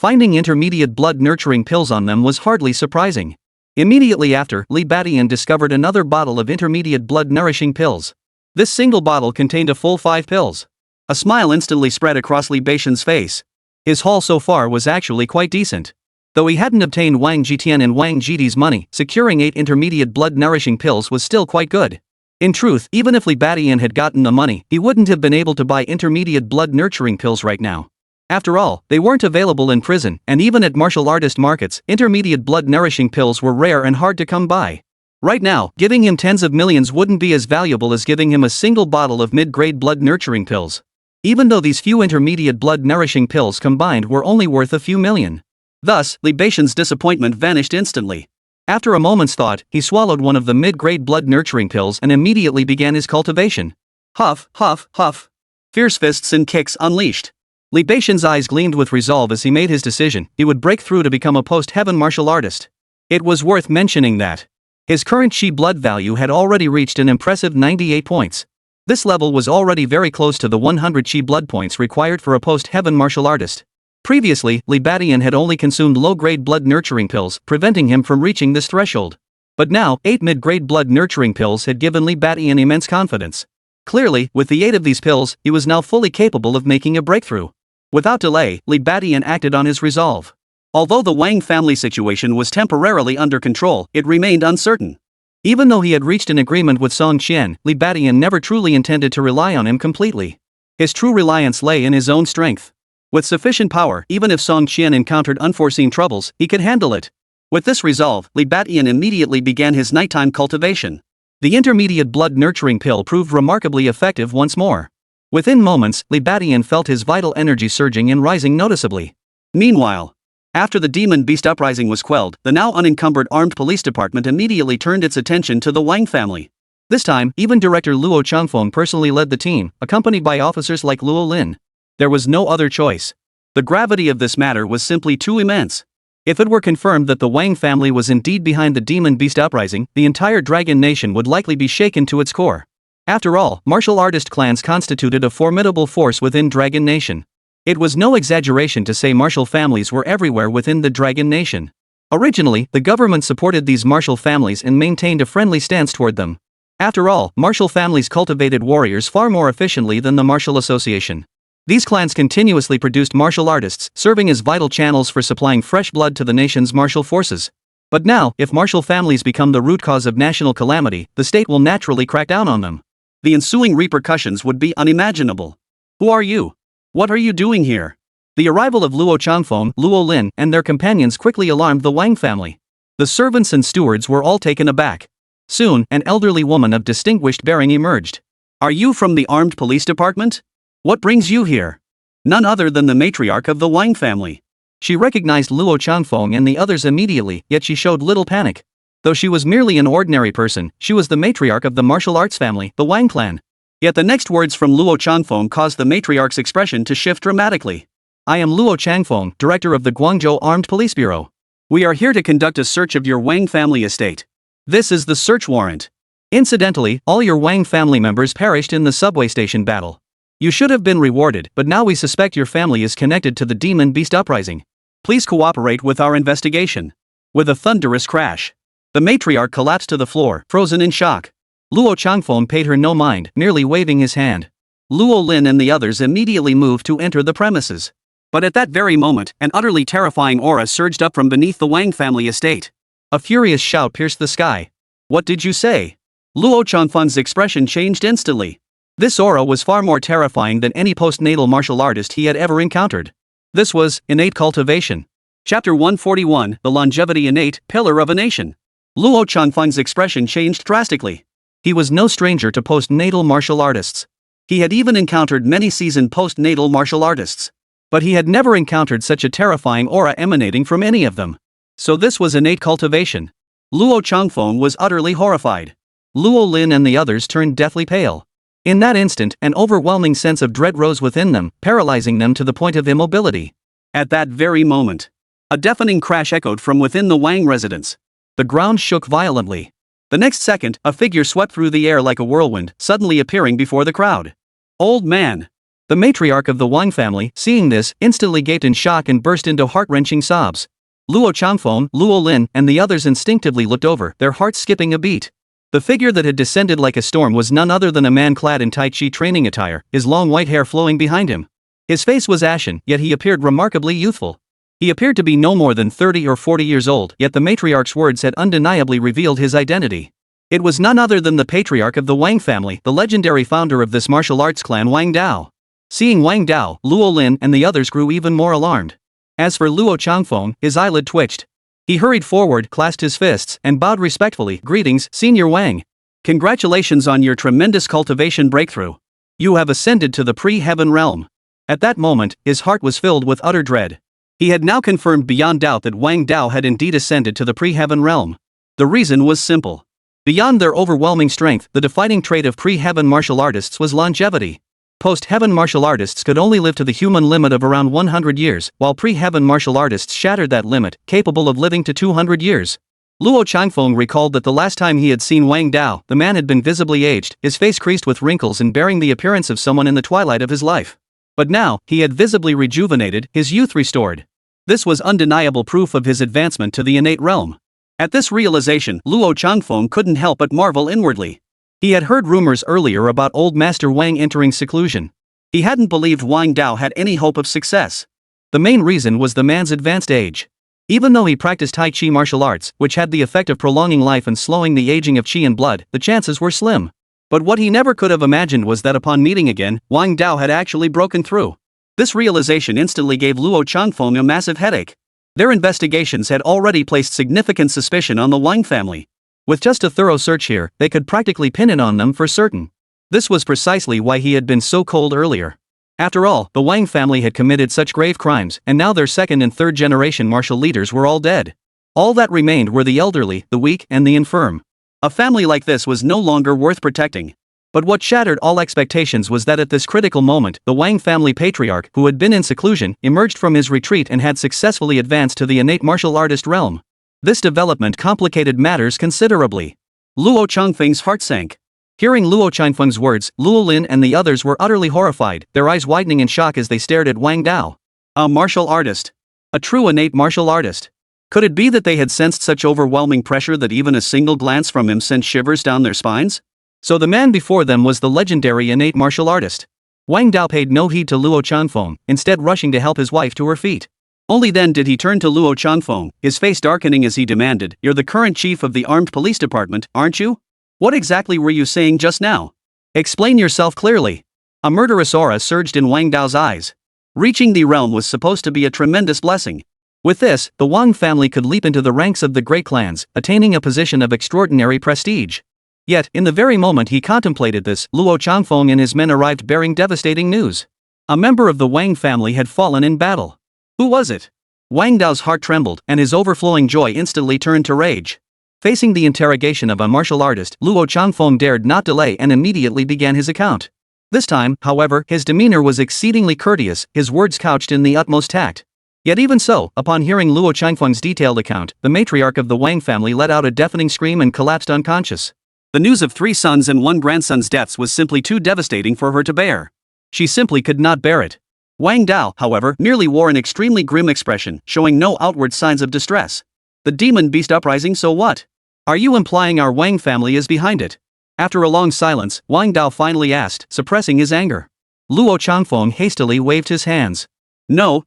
Finding intermediate blood-nurturing pills on them was hardly surprising. Immediately after, Li Badian discovered another bottle of intermediate blood-nourishing pills. This single bottle contained a full 5 pills. A smile instantly spread across Li Badian's face. His haul so far was actually quite decent. Though he hadn't obtained Wang Jitian and Wang Jidi's money, securing 8 intermediate blood-nourishing pills was still quite good. In truth, even if Li Badian had gotten the money, he wouldn't have been able to buy intermediate blood-nurturing pills right now. After all, they weren't available in prison, and even at martial artist markets, intermediate blood-nourishing pills were rare and hard to come by. Right now, giving him tens of millions wouldn't be as valuable as giving him a single bottle of mid-grade blood-nurturing pills. Even though these few intermediate blood-nourishing pills combined were only worth a few million. Thus, Li Badian's disappointment vanished instantly. After a moment's thought, he swallowed one of the mid-grade blood-nurturing pills and immediately began his cultivation. Huff, huff, huff. Fierce fists and kicks unleashed. Li Badian's eyes gleamed with resolve as he made his decision. He would break through to become a post-heaven martial artist. It was worth mentioning that his current chi blood value had already reached an impressive 98 points. This level was already very close to the 100 chi blood points required for a post-heaven martial artist. Previously, Li Badian had only consumed low-grade blood-nurturing pills, preventing him from reaching this threshold. But now, 8 mid-grade blood-nurturing pills had given Li Badian immense confidence. Clearly, with the aid of these pills, he was now fully capable of making a breakthrough. Without delay, Li Badian acted on his resolve. Although the Wang family situation was temporarily under control, it remained uncertain. Even though he had reached an agreement with Song Qian, Li Badian never truly intended to rely on him completely. His true reliance lay in his own strength. With sufficient power, even if Song Qian encountered unforeseen troubles, he could handle it. With this resolve, Li Badian immediately began his nighttime cultivation. The intermediate blood-nurturing pill proved remarkably effective once more. Within moments, Li Badian felt his vital energy surging and rising noticeably. Meanwhile, after the demon beast uprising was quelled, the now unencumbered armed police department immediately turned its attention to the Wang family. This time, even Director Luo Changfeng personally led the team, accompanied by officers like Luo Lin. There was no other choice. The gravity of this matter was simply too immense. If it were confirmed that the Wang family was indeed behind the demon beast uprising, the entire dragon nation would likely be shaken to its core. After all, martial artist clans constituted a formidable force within Dragon Nation. It was no exaggeration to say martial families were everywhere within the Dragon Nation. Originally, the government supported these martial families and maintained a friendly stance toward them. After all, martial families cultivated warriors far more efficiently than the Martial Association. These clans continuously produced martial artists, serving as vital channels for supplying fresh blood to the nation's martial forces. But now, if martial families become the root cause of national calamity, the state will naturally crack down on them. The ensuing repercussions would be unimaginable. Who are you? What are you doing here? The arrival of Luo Changfeng, Luo Lin, and their companions quickly alarmed the Wang family. The servants and stewards were all taken aback. Soon, an elderly woman of distinguished bearing emerged. Are you from the armed police department? What brings you here? None other than the matriarch of the Wang family. She recognized Luo Changfeng and the others immediately, yet she showed little panic. Though she was merely an ordinary person, she was the matriarch of the martial arts family, the Wang clan. Yet the next words from Luo Changfeng caused the matriarch's expression to shift dramatically. I am Luo Changfeng, director of the Guangzhou Armed Police Bureau. We are here to conduct a search of your Wang family estate. This is the search warrant. Incidentally, all your Wang family members perished in the subway station battle. You should have been rewarded, but now we suspect your family is connected to the Demon Beast Uprising. Please cooperate with our investigation. With a thunderous crash, the matriarch collapsed to the floor, frozen in shock. Luo Changfeng paid her no mind, merely waving his hand. Luo Lin and the others immediately moved to enter the premises. But at that very moment, an utterly terrifying aura surged up from beneath the Wang family estate. A furious shout pierced the sky. What did you say? Luo Changfeng's expression changed instantly. This aura was far more terrifying than any postnatal martial artist he had ever encountered. This was innate cultivation. Chapter 141, The Longevity Innate, Pillar of a Nation. Luo Changfeng's expression changed drastically. He was no stranger to postnatal martial artists. He had even encountered many seasoned postnatal martial artists. But he had never encountered such a terrifying aura emanating from any of them. So this was innate cultivation. Luo Changfeng was utterly horrified. Luo Lin and the others turned deathly pale. In that instant, an overwhelming sense of dread rose within them, paralyzing them to the point of immobility. At that very moment, a deafening crash echoed from within the Wang residence. The ground shook violently. The next second, a figure swept through the air like a whirlwind, suddenly appearing before the crowd. Old man. The matriarch of the Wang family, seeing this, instantly gaped in shock and burst into heart-wrenching sobs. Luo Changfeng, Luo Lin, and the others instinctively looked over, their hearts skipping a beat. The figure that had descended like a storm was none other than a man clad in Tai Chi training attire, his long white hair flowing behind him. His face was ashen, yet he appeared remarkably youthful. He appeared to be no more than 30 or 40 years old, yet the matriarch's words had undeniably revealed his identity. It was none other than the patriarch of the Wang family, the legendary founder of this martial arts clan Wang Dao. Seeing Wang Dao, Luo Lin and the others grew even more alarmed. As for Luo Changfeng, his eyelid twitched. He hurried forward, clasped his fists, and bowed respectfully. Greetings, Senior Wang. Congratulations on your tremendous cultivation breakthrough. You have ascended to the pre-heaven realm. At that moment, his heart was filled with utter dread. He had now confirmed beyond doubt that Wang Dao had indeed ascended to the pre-heaven realm. The reason was simple. Beyond their overwhelming strength, the defining trait of pre-heaven martial artists was longevity. Post-heaven martial artists could only live to the human limit of around 100 years, while pre-heaven martial artists shattered that limit, capable of living to 200 years. Luo Changfeng recalled that the last time he had seen Wang Dao, the man had been visibly aged, his face creased with wrinkles and bearing the appearance of someone in the twilight of his life. But now, he had visibly rejuvenated, his youth restored. This was undeniable proof of his advancement to the innate realm. At this realization, Luo Changfeng couldn't help but marvel inwardly. He had heard rumors earlier about old Master Wang entering seclusion. He hadn't believed Wang Dao had any hope of success. The main reason was the man's advanced age. Even though he practiced Tai Chi martial arts, which had the effect of prolonging life and slowing the aging of Qi and blood, the chances were slim. But what he never could have imagined was that upon meeting again, Wang Dao had actually broken through. This realization instantly gave Luo Changfeng a massive headache. Their investigations had already placed significant suspicion on the Wang family. With just a thorough search here, they could practically pin it on them for certain. This was precisely why he had been so cold earlier. After all, the Wang family had committed such grave crimes, and now their second and third generation martial leaders were all dead. All that remained were the elderly, the weak, and the infirm. A family like this was no longer worth protecting. But what shattered all expectations was that at this critical moment, the Wang family patriarch, who had been in seclusion, emerged from his retreat and had successfully advanced to the innate martial artist realm. This development complicated matters considerably. Luo Changfeng's heart sank. Hearing Luo Changfeng's words, Luo Lin and the others were utterly horrified, their eyes widening in shock as they stared at Wang Dao. A martial artist. A true innate martial artist. Could it be that they had sensed such overwhelming pressure that even a single glance from him sent shivers down their spines? So the man before them was the legendary innate martial artist. Wang Dao paid no heed to Luo Changfeng, instead rushing to help his wife to her feet. Only then did he turn to Luo Changfeng, his face darkening as he demanded, "You're the current chief of the armed police department, aren't you? What exactly were you saying just now? Explain yourself clearly." A murderous aura surged in Wang Dao's eyes. Reaching the realm was supposed to be a tremendous blessing. With this, the Wang family could leap into the ranks of the great clans, attaining a position of extraordinary prestige. Yet, in the very moment he contemplated this, Luo Changfeng and his men arrived bearing devastating news. A member of the Wang family had fallen in battle. Who was it? Wang Dao's heart trembled, and his overflowing joy instantly turned to rage. Facing the interrogation of a martial artist, Luo Changfeng dared not delay and immediately began his account. This time, however, his demeanor was exceedingly courteous, his words couched in the utmost tact. Yet even so, upon hearing Luo Changfeng's detailed account, the matriarch of the Wang family let out a deafening scream and collapsed unconscious. The news of 3 sons and 1 grandson's deaths was simply too devastating for her to bear. She simply could not bear it. Wang Dao, however, merely wore an extremely grim expression, showing no outward signs of distress. The demon beast uprising, so what? Are you implying our Wang family is behind it? After a long silence, Wang Dao finally asked, suppressing his anger. Luo Changfeng hastily waved his hands. No.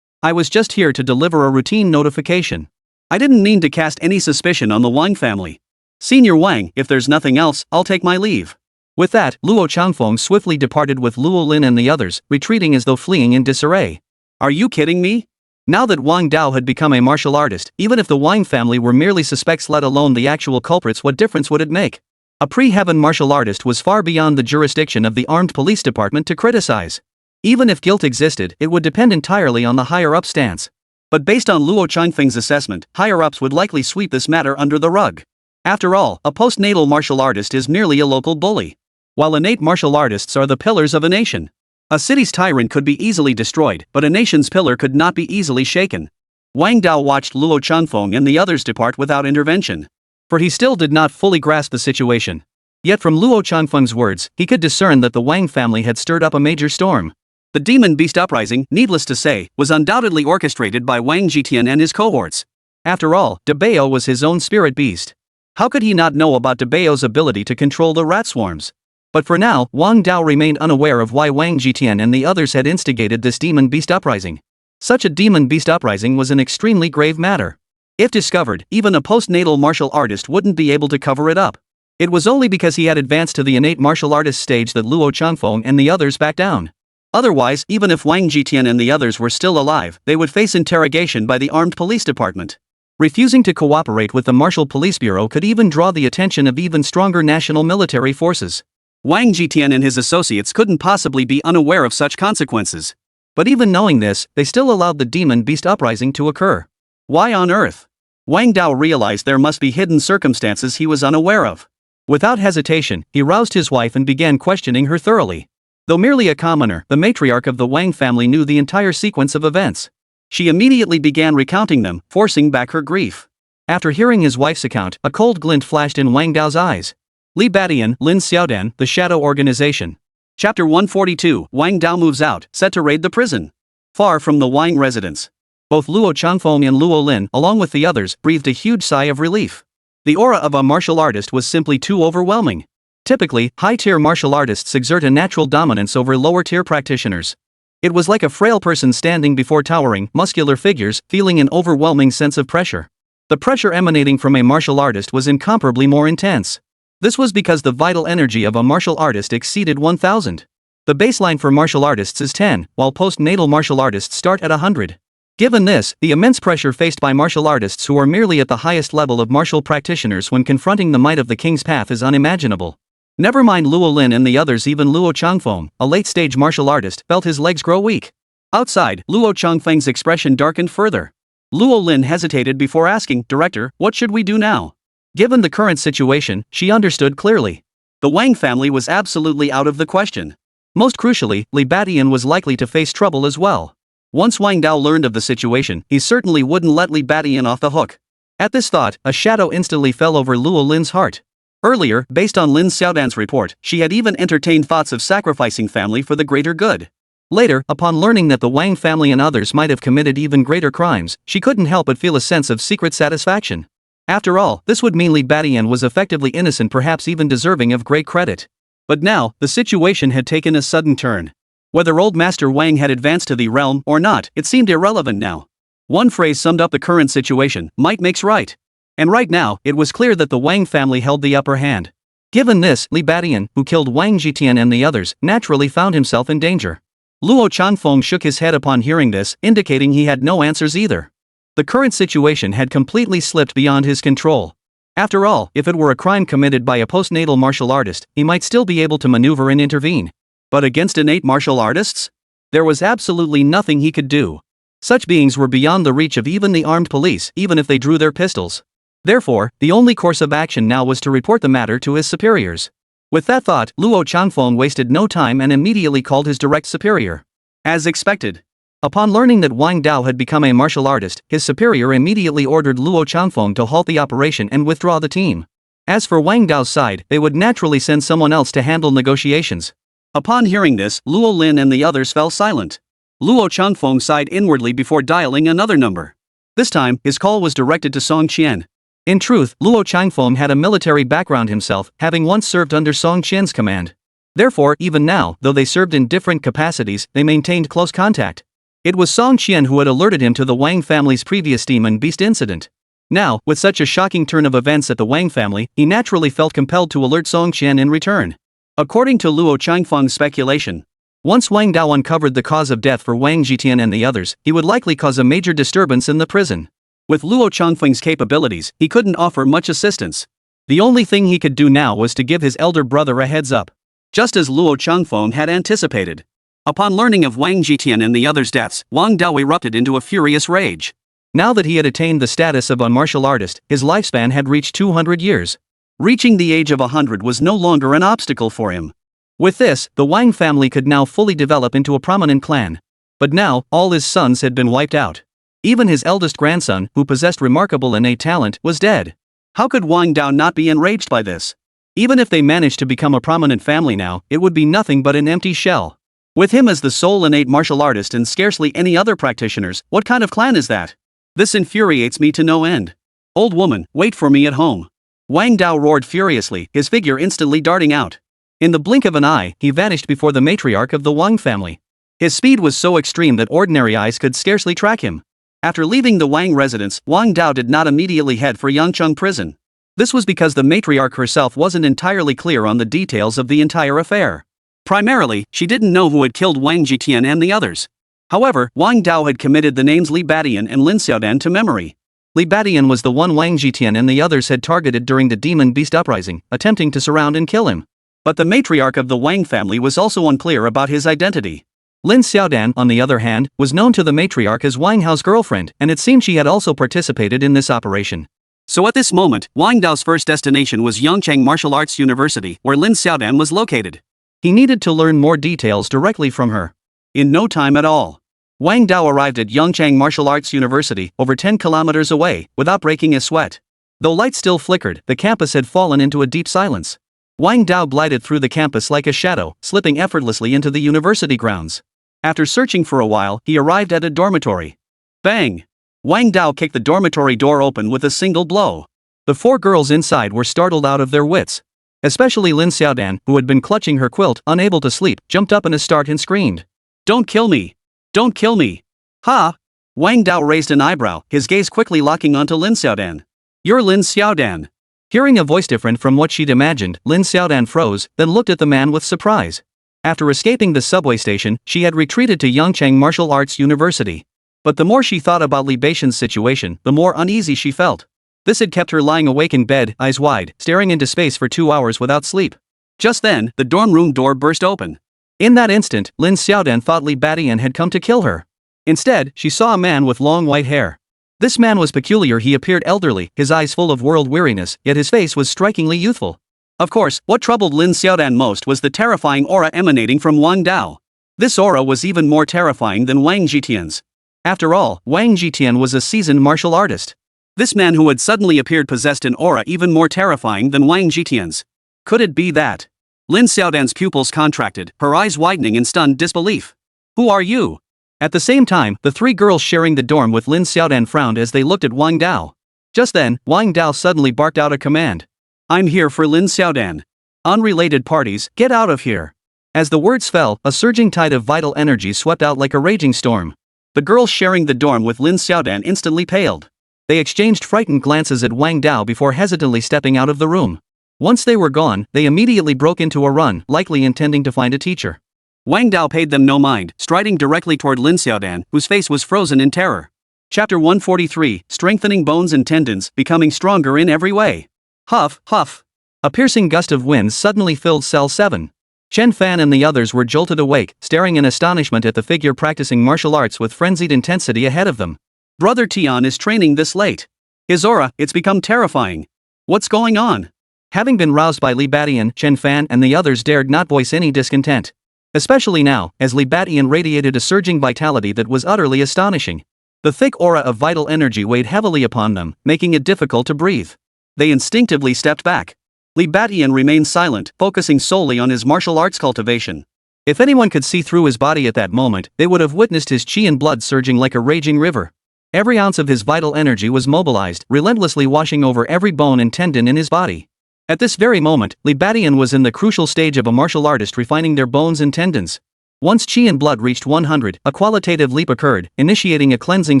I was just here to deliver a routine notification. I didn't mean to cast any suspicion on the Wang family. Senior Wang, if there's nothing else, I'll take my leave. With that, Luo Changfeng swiftly departed with Luo Lin and the others, retreating as though fleeing in disarray. Are you kidding me? Now that Wang Dao had become a martial artist, even if the Wang family were merely suspects let alone the actual culprits, what difference would it make? A pre-heaven martial artist was far beyond the jurisdiction of the armed police department to criticize. Even if guilt existed, it would depend entirely on the higher-up stance. But based on Luo Changfeng's assessment, higher-ups would likely sweep this matter under the rug. After all, a postnatal martial artist is merely a local bully. While innate martial artists are the pillars of a nation. A city's tyrant could be easily destroyed, but a nation's pillar could not be easily shaken. Wang Dao watched Luo Changfeng and the others depart without intervention. For he still did not fully grasp the situation. Yet from Luo Changfeng's words, he could discern that the Wang family had stirred up a major storm. The demon beast uprising, needless to say, was undoubtedly orchestrated by Wang Jitian and his cohorts. After all, De Bao was his own spirit beast. How could he not know about De Bao's ability to control the rat swarms? But for now, Wang Dao remained unaware of why Wang Jitian and the others had instigated this demon beast uprising. Such a demon beast uprising was an extremely grave matter. If discovered, even a postnatal martial artist wouldn't be able to cover it up. It was only because he had advanced to the innate martial artist stage that Luo Changfeng and the others backed down. Otherwise, even if Wang Jitian and the others were still alive, they would face interrogation by the armed police department. Refusing to cooperate with the Martial Police Bureau could even draw the attention of even stronger national military forces. Wang Jitian and his associates couldn't possibly be unaware of such consequences. But even knowing this, they still allowed the demon beast uprising to occur. Why on earth? Wang Dao realized there must be hidden circumstances he was unaware of. Without hesitation, he roused his wife and began questioning her thoroughly. Though merely a commoner, the matriarch of the Wang family knew the entire sequence of events. She immediately began recounting them, forcing back her grief. After hearing his wife's account, a cold glint flashed in Wang Dao's eyes. Li Badian, Lin Xiaodan, The Shadow Organization. Chapter 142, Wang Dao moves out, set to raid the prison. Far from the Wang residence. Both Luo Changfeng and Luo Lin, along with the others, breathed a huge sigh of relief. The aura of a martial artist was simply too overwhelming. Typically, high-tier martial artists exert a natural dominance over lower-tier practitioners. It was like a frail person standing before towering, muscular figures, feeling an overwhelming sense of pressure. The pressure emanating from a martial artist was incomparably more intense. This was because the vital energy of a martial artist exceeded 1,000. The baseline for martial artists is 10, while postnatal martial artists start at 100. Given this, the immense pressure faced by martial artists who are merely at the highest level of martial practitioners when confronting the might of the king's path is unimaginable. Never mind Luo Lin and the others, even Luo Changfeng, a late-stage martial artist, felt his legs grow weak. Outside, Luo Changfeng's expression darkened further. Luo Lin hesitated before asking, "Director, what should we do now?" Given the current situation, she understood clearly. The Wang family was absolutely out of the question. Most crucially, Li Badian was likely to face trouble as well. Once Wang Dao learned of the situation, he certainly wouldn't let Li Badian off the hook. At this thought, a shadow instantly fell over Luo Lin's heart. Earlier, based on Lin Xiaodan's report, she had even entertained thoughts of sacrificing family for the greater good. Later, upon learning that the Wang family and others might have committed even greater crimes, she couldn't help but feel a sense of secret satisfaction. After all, this would mean Li Badian was effectively innocent, perhaps even deserving of great credit. But now, the situation had taken a sudden turn. Whether old Master Wang had advanced to the realm or not, it seemed irrelevant now. One phrase summed up the current situation: might makes right. And right now, it was clear that the Wang family held the upper hand. Given this, Li Badian, who killed Wang Jitian and the others, naturally found himself in danger. Luo Changfeng shook his head upon hearing this, indicating he had no answers either. The current situation had completely slipped beyond his control. After all, if it were a crime committed by a postnatal martial artist, he might still be able to maneuver and intervene. But against innate martial artists? There was absolutely nothing he could do. Such beings were beyond the reach of even the armed police, even if they drew their pistols. Therefore, the only course of action now was to report the matter to his superiors. With that thought, Luo Changfeng wasted no time and immediately called his direct superior. As expected. Upon learning that Wang Dao had become a martial artist, his superior immediately ordered Luo Changfeng to halt the operation and withdraw the team. As for Wang Dao's side, they would naturally send someone else to handle negotiations. Upon hearing this, Luo Lin and the others fell silent. Luo Changfeng sighed inwardly before dialing another number. This time, his call was directed to Song Qian. In truth, Luo Changfeng had a military background himself, having once served under Song Qian's command. Therefore, even now, though they served in different capacities, they maintained close contact. It was Song Qian who had alerted him to the Wang family's previous demon beast incident. Now, with such a shocking turn of events at the Wang family, he naturally felt compelled to alert Song Qian in return. According to Luo Changfeng's speculation, once Wang Dao uncovered the cause of death for Wang Jitian and the others, he would likely cause a major disturbance in the prison. With Luo Changfeng's capabilities, he couldn't offer much assistance. The only thing he could do now was to give his elder brother a heads up. Just as Luo Changfeng had anticipated. Upon learning of Wang Jitian and the others' deaths, Wang Dao erupted into a furious rage. Now that he had attained the status of a martial artist, his lifespan had reached 200 years. Reaching the age of 100 was no longer an obstacle for him. With this, the Wang family could now fully develop into a prominent clan. But now, all his sons had been wiped out. Even his eldest grandson, who possessed remarkable innate talent, was dead. How could Wang Dao not be enraged by this? Even if they managed to become a prominent family now, it would be nothing but an empty shell. With him as the sole innate martial artist and scarcely any other practitioners, what kind of clan is that? This infuriates me to no end. Old woman, wait for me at home. Wang Dao roared furiously, his figure instantly darting out. In the blink of an eye, he vanished before the matriarch of the Wang family. His speed was so extreme that ordinary eyes could scarcely track him. After leaving the Wang residence, Wang Dao did not immediately head for Yangcheng prison. This was because the matriarch herself wasn't entirely clear on the details of the entire affair. Primarily, she didn't know who had killed Wang Jitian and the others. However, Wang Dao had committed the names Li Badian and Lin Xiaodan to memory. Li Badian was the one Wang Jitian and the others had targeted during the Demon Beast Uprising, attempting to surround and kill him. But the matriarch of the Wang family was also unclear about his identity. Lin Xiaodan, on the other hand, was known to the matriarch as Wang Hao's girlfriend, and it seemed she had also participated in this operation. So at this moment, Wang Dao's first destination was Yangcheng Martial Arts University, where Lin Xiaodan was located. He needed to learn more details directly from her. In no time at all, Wang Dao arrived at Yangcheng Martial Arts University, over 10 kilometers away, without breaking a sweat. Though lights still flickered, the campus had fallen into a deep silence. Wang Dao glided through the campus like a shadow, slipping effortlessly into the university grounds. After searching for a while, he arrived at a dormitory. Bang! Wang Dao kicked the dormitory door open with a single blow. The 4 girls inside were startled out of their wits. Especially Lin Xiaodan, who had been clutching her quilt, unable to sleep, jumped up in a start and screamed. Don't kill me! Don't kill me! Ha! Wang Dao raised an eyebrow, his gaze quickly locking onto Lin Xiaodan. You're Lin Xiaodan. Hearing a voice different from what she'd imagined, Lin Xiaodan froze, then looked at the man with surprise. After escaping the subway station, she had retreated to Yangcheng Martial Arts University. But the more she thought about Li Beixian's situation, the more uneasy she felt. This had kept her lying awake in bed, eyes wide, staring into space for 2 hours without sleep. Just then, the dorm room door burst open. In that instant, Lin Xiaodan thought Li Badian had come to kill her. Instead, she saw a man with long white hair. This man was peculiar. He appeared elderly, his eyes full of world weariness, yet his face was strikingly youthful. Of course, what troubled Lin Xiaodan most was the terrifying aura emanating from Wang Dao. This aura was even more terrifying than Wang Jitian's. After all, Wang Jitian was a seasoned martial artist. This man who had suddenly appeared possessed an aura even more terrifying than Wang Jitian's. Could it be that? Lin Xiaodan's pupils contracted, her eyes widening in stunned disbelief. Who are you? At the same time, the 3 girls sharing the dorm with Lin Xiaodan frowned as they looked at Wang Dao. Just then, Wang Dao suddenly barked out a command. I'm here for Lin Xiaodan. Unrelated parties, get out of here. As the words fell, a surging tide of vital energy swept out like a raging storm. The girls sharing the dorm with Lin Xiaodan instantly paled. They exchanged frightened glances at Wang Dao before hesitantly stepping out of the room. Once they were gone, they immediately broke into a run, likely intending to find a teacher. Wang Dao paid them no mind, striding directly toward Lin Xiaodan, whose face was frozen in terror. Chapter 143, Strengthening Bones and Tendons, Becoming Stronger in Every Way. Huff, huff. A piercing gust of wind suddenly filled Cell 7. Chen Fan and the others were jolted awake, staring in astonishment at the figure practicing martial arts with frenzied intensity ahead of them. Brother Tian is training this late. His aura, it's become terrifying. What's going on? Having been roused by Li Batian, Chen Fan and the others dared not voice any discontent. Especially now, as Li Batian radiated a surging vitality that was utterly astonishing. The thick aura of vital energy weighed heavily upon them, making it difficult to breathe. They instinctively stepped back. Li Batian remained silent, focusing solely on his martial arts cultivation. If anyone could see through his body at that moment, they would have witnessed his chi and blood surging like a raging river. Every ounce of his vital energy was mobilized, relentlessly washing over every bone and tendon in his body. At this very moment, Li Batian was in the crucial stage of a martial artist refining their bones and tendons. Once chi and blood reached 100, a qualitative leap occurred, initiating a cleansing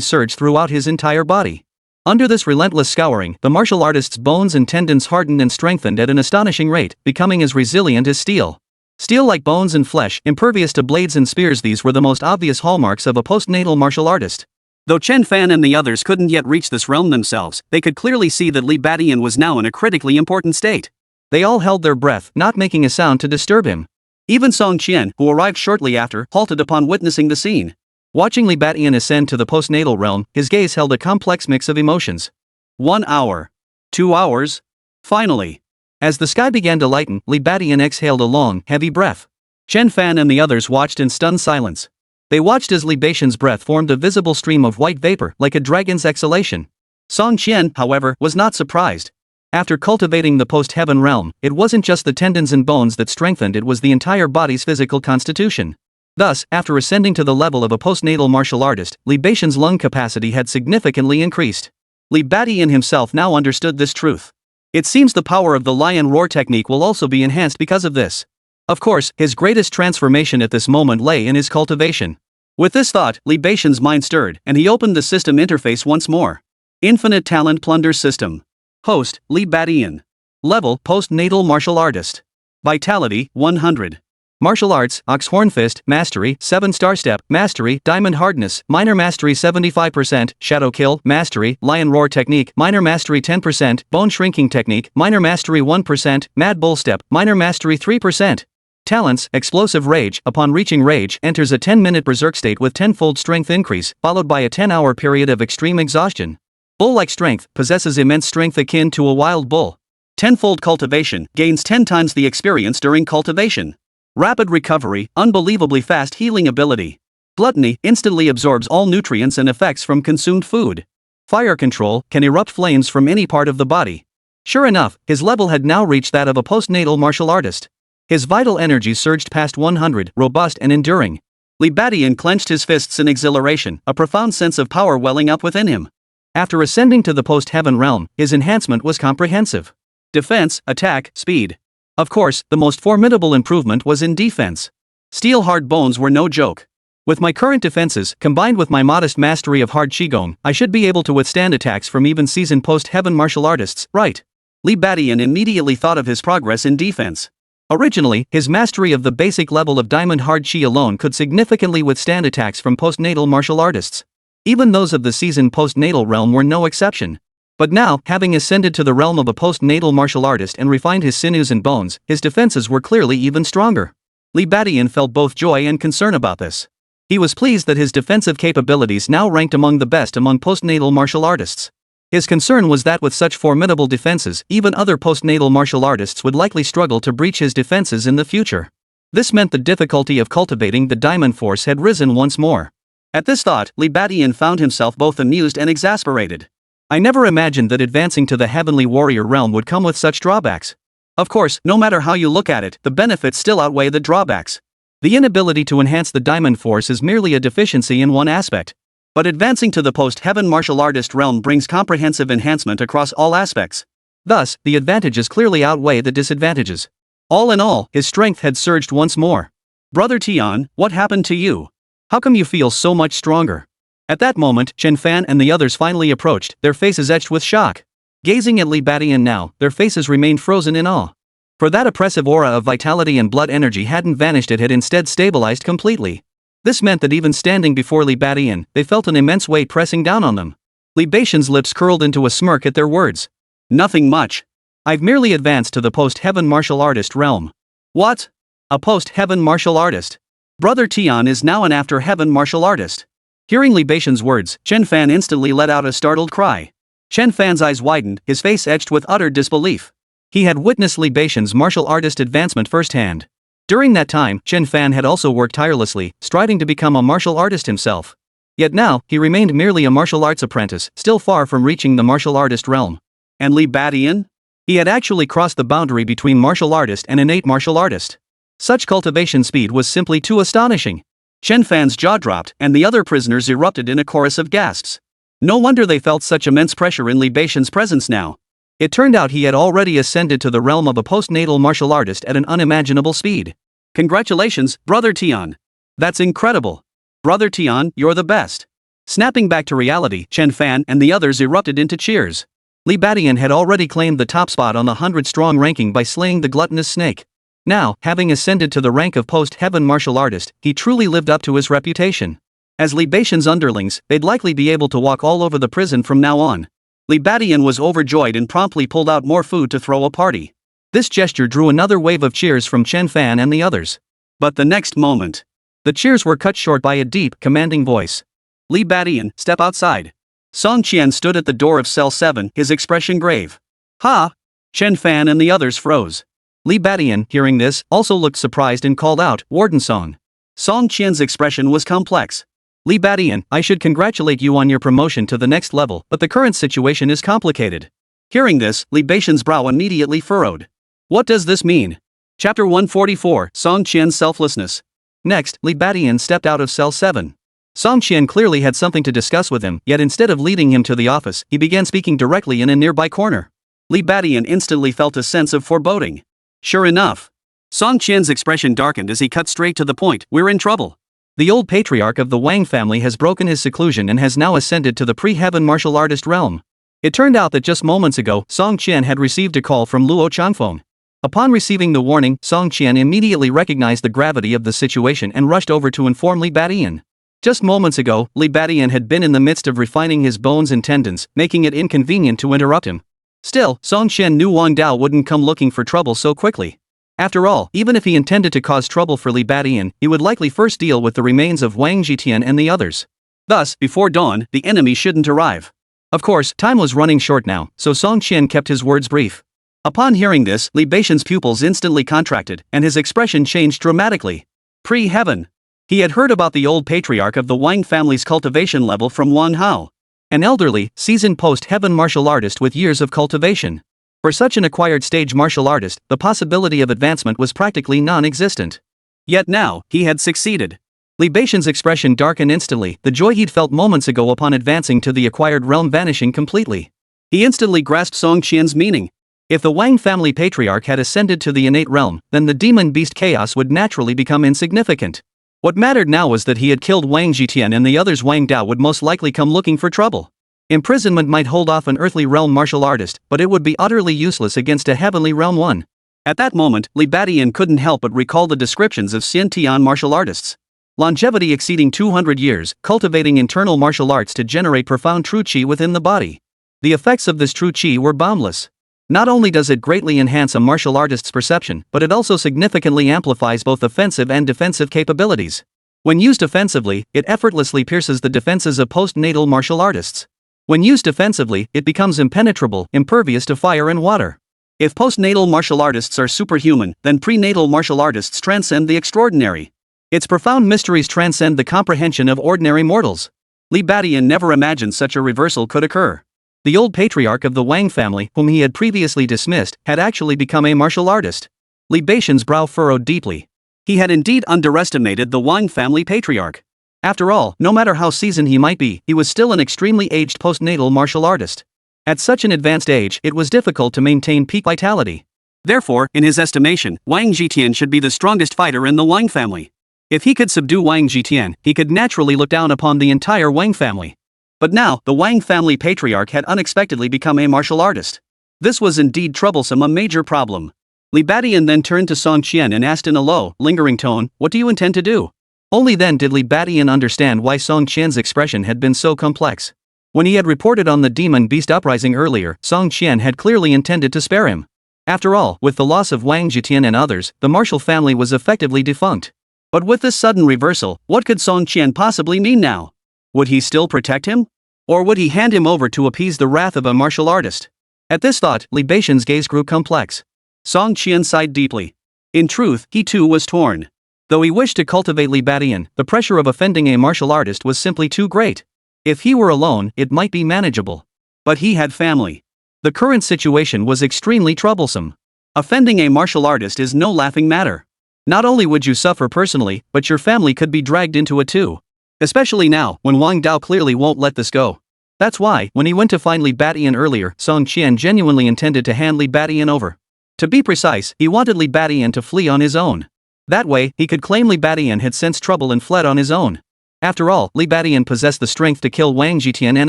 surge throughout his entire body. Under this relentless scouring, the martial artist's bones and tendons hardened and strengthened at an astonishing rate, becoming as resilient as steel. Steel like bones and flesh, impervious to blades and spears. These were the most obvious hallmarks of a postnatal martial artist. Though Chen Fan and the others couldn't yet reach this realm themselves, they could clearly see that Li Batian was now in a critically important state. They all held their breath, not making a sound to disturb him. Even Song Qian, who arrived shortly after, halted upon witnessing the scene. Watching Li Batian ascend to the postnatal realm, his gaze held a complex mix of emotions. 1 hour. 2 hours. Finally. As the sky began to lighten, Li Batian exhaled a long, heavy breath. Chen Fan and the others watched in stunned silence. They watched as Li Batian's breath formed a visible stream of white vapor, like a dragon's exhalation. Song Qian, however, was not surprised. After cultivating the post-heaven realm, it wasn't just the tendons and bones that strengthened, it was the entire body's physical constitution. Thus, after ascending to the level of a postnatal martial artist, Li Batian's lung capacity had significantly increased. Li Batian himself now understood this truth. It seems the power of the lion roar technique will also be enhanced because of this. Of course, his greatest transformation at this moment lay in his cultivation. With this thought, Li Batian's mind stirred, and he opened the system interface once more. Infinite Plunder System. Host, Li Batian. Level, postnatal martial artist. Vitality, 100. Martial arts, Oxhorn Fist, Mastery, 7-star step, Mastery, Diamond Hardness, Minor Mastery 75%, Shadow Kill, Mastery, Lion Roar Technique, Minor Mastery 10%, Bone Shrinking Technique, Minor Mastery 1%, Mad Bull Step, Minor Mastery 3%. Talents, Explosive Rage, upon reaching Rage, enters a 10-minute berserk state with tenfold strength increase, followed by a 10-hour period of extreme exhaustion. Bull-like strength, possesses immense strength akin to a wild bull. Tenfold cultivation, gains 10 times the experience during cultivation. Rapid recovery, unbelievably fast healing ability. Gluttony, instantly absorbs all nutrients and effects from consumed food. Fire control, can erupt flames from any part of the body. Sure enough, his level had now reached that of a postnatal martial artist. His vital energy surged past 100, robust and enduring. Li Batian clenched his fists in exhilaration, a profound sense of power welling up within him. After ascending to the post-heaven realm, his enhancement was comprehensive. Defense, attack, speed. Of course, the most formidable improvement was in defense. Steel-hard bones were no joke. With my current defenses, combined with my modest mastery of hard qigong, I should be able to withstand attacks from even seasoned post-heaven martial artists, right? Li Batian immediately thought of his progress in defense. Originally, his mastery of the basic level of diamond hard qi alone could significantly withstand attacks from postnatal martial artists. Even those of the seasoned postnatal realm were no exception. But now, having ascended to the realm of a postnatal martial artist and refined his sinews and bones, his defenses were clearly even stronger. Li Batian felt both joy and concern about this. He was pleased that his defensive capabilities now ranked among the best among postnatal martial artists. His concern was that with such formidable defenses, even other postnatal martial artists would likely struggle to breach his defenses in the future. This meant the difficulty of cultivating the diamond force had risen once more. At this thought, Li Batian found himself both amused and exasperated. I never imagined that advancing to the heavenly warrior realm would come with such drawbacks. Of course, no matter how you look at it, the benefits still outweigh the drawbacks. The inability to enhance the diamond force is merely a deficiency in one aspect. But advancing to the post-heaven martial artist realm brings comprehensive enhancement across all aspects. Thus, the advantages clearly outweigh the disadvantages. All in all, his strength had surged once more. Brother Tian, what happened to you? How come you feel so much stronger? At that moment, Chen Fan and the others finally approached, their faces etched with shock. Gazing at Li Batian now, their faces remained frozen in awe. For that oppressive aura of vitality and blood energy hadn't vanished, it had instead stabilized completely. This meant that even standing before Li Batian, they felt an immense weight pressing down on them. Li Batian's lips curled into a smirk at their words. Nothing much. I've merely advanced to the post-heaven martial artist realm. What? A post-heaven martial artist? Brother Tian is now an after-heaven martial artist. Hearing Li Batian's words, Chen Fan instantly let out a startled cry. Chen Fan's eyes widened, his face etched with utter disbelief. He had witnessed Li Beixian's martial artist advancement firsthand. During that time, Chen Fan had also worked tirelessly, striving to become a martial artist himself. Yet now, he remained merely a martial arts apprentice, still far from reaching the martial artist realm. And Li Beixian? He had actually crossed the boundary between martial artist and innate martial artist. Such cultivation speed was simply too astonishing. Chen Fan's jaw dropped, and the other prisoners erupted in a chorus of gasps. No wonder they felt such immense pressure in Li Beixian's presence now. It turned out he had already ascended to the realm of a postnatal martial artist at an unimaginable speed. Congratulations, Brother Tian. That's incredible. Brother Tian, you're the best. Snapping back to reality, Chen Fan and the others erupted into cheers. Li Beixian had already claimed the top spot on the 100-strong ranking by slaying the gluttonous snake. Now, having ascended to the rank of post-heaven martial artist, he truly lived up to his reputation. As Li Beixian's underlings, they'd likely be able to walk all over the prison from now on. Li Beixian was overjoyed and promptly pulled out more food to throw a party. This gesture drew another wave of cheers from Chen Fan and the others. But the next moment, the cheers were cut short by a deep, commanding voice. Li Beixian, step outside. Song Qian stood at the door of cell 7, his expression grave. Ha! Chen Fan and the others froze. Li Beixian, hearing this, also looked surprised and called out, Warden Song. Song Qian's expression was complex. Li Beixian, I should congratulate you on your promotion to the next level, but the current situation is complicated. Hearing this, Li Beixian's brow immediately furrowed. What does this mean? Chapter 144, Song Qian's selflessness. Next, Li Beixian stepped out of cell 7. Song Qian clearly had something to discuss with him, yet instead of leading him to the office, he began speaking directly in a nearby corner. Li Beixian instantly felt a sense of foreboding. Sure enough, Song Qian's expression darkened as he cut straight to the point. We're in trouble. The old patriarch of the Wang family has broken his seclusion and has now ascended to the pre-heaven martial artist realm. It turned out that just moments ago, Song Qian had received a call from Luo Changfeng. Upon receiving the warning, Song Qian immediately recognized the gravity of the situation and rushed over to inform Li Beixian. Just moments ago, Li Beixian had been in the midst of refining his bones and tendons, making it inconvenient to interrupt him. Still, Song Qian knew Wang Dao wouldn't come looking for trouble so quickly. After all, even if he intended to cause trouble for Li Beixian, he would likely first deal with the remains of Wang Zhitian and the others. Thus, before dawn, the enemy shouldn't arrive. Of course, time was running short now, so Song Qian kept his words brief. Upon hearing this, Li Beixian's pupils instantly contracted, and his expression changed dramatically. Pre-heaven. He had heard about the old patriarch of the Wang family's cultivation level from Wang Hao. An elderly, seasoned post-heaven martial artist with years of cultivation. For such an acquired stage martial artist, the possibility of advancement was practically non-existent. Yet now, he had succeeded. Li Beixian's expression darkened instantly, the joy he'd felt moments ago upon advancing to the acquired realm vanishing completely. He instantly grasped Song Qian's meaning. If the Wang family patriarch had ascended to the innate realm, then the demon beast chaos would naturally become insignificant. What mattered now was that he had killed Wang Zhitian and the others. Wang Dao would most likely come looking for trouble. Imprisonment might hold off an earthly realm martial artist, but it would be utterly useless against a heavenly realm one. At that moment, Li Beixian couldn't help but recall the descriptions of Xin Tian martial artists. Longevity exceeding 200 years, cultivating internal martial arts to generate profound true qi within the body. The effects of this true qi were boundless. Not only does it greatly enhance a martial artist's perception, but it also significantly amplifies both offensive and defensive capabilities. When used offensively, it effortlessly pierces the defenses of postnatal martial artists. When used defensively, it becomes impenetrable, impervious to fire and water. If postnatal martial artists are superhuman, then prenatal martial artists transcend the extraordinary. Its profound mysteries transcend the comprehension of ordinary mortals. Li Beixian never imagined such a reversal could occur. The old patriarch of the Wang family, whom he had previously dismissed, had actually become a martial artist. Li Beixian's brow furrowed deeply. He had indeed underestimated the Wang family patriarch. After all, no matter how seasoned he might be, he was still an extremely aged postnatal martial artist. At such an advanced age, it was difficult to maintain peak vitality. Therefore, in his estimation, Wang Zhitian should be the strongest fighter in the Wang family. If he could subdue Wang Zhitian, he could naturally look down upon the entire Wang family. But now, the Wang family patriarch had unexpectedly become a martial artist. This was indeed troublesome, a major problem. Li Beixian then turned to Song Qian and asked in a low, lingering tone, "What do you intend to do?" Only then did Li Beixian understand why Song Qian's expression had been so complex. When he had reported on the demon beast uprising earlier, Song Qian had clearly intended to spare him. After all, with the loss of Wang Zhitian and others, the martial family was effectively defunct. But with this sudden reversal, what could Song Qian possibly mean now? Would he still protect him? Or would he hand him over to appease the wrath of a martial artist? At this thought, Li Beixian's gaze grew complex. Song Qian sighed deeply. In truth, he too was torn. Though he wished to cultivate Li Badian, the pressure of offending a martial artist was simply too great. If he were alone, it might be manageable. But he had family. The current situation was extremely troublesome. Offending a martial artist is no laughing matter. Not only would you suffer personally, but your family could be dragged into it too. Especially now, when Wang Dao clearly won't let this go. That's why, when he went to find Li Badian earlier, Song Qian genuinely intended to hand Li Badian over. To be precise, he wanted Li Badian to flee on his own. That way, he could claim Li Badian had sensed trouble and fled on his own. After all, Li Badian possessed the strength to kill Wang Jitian and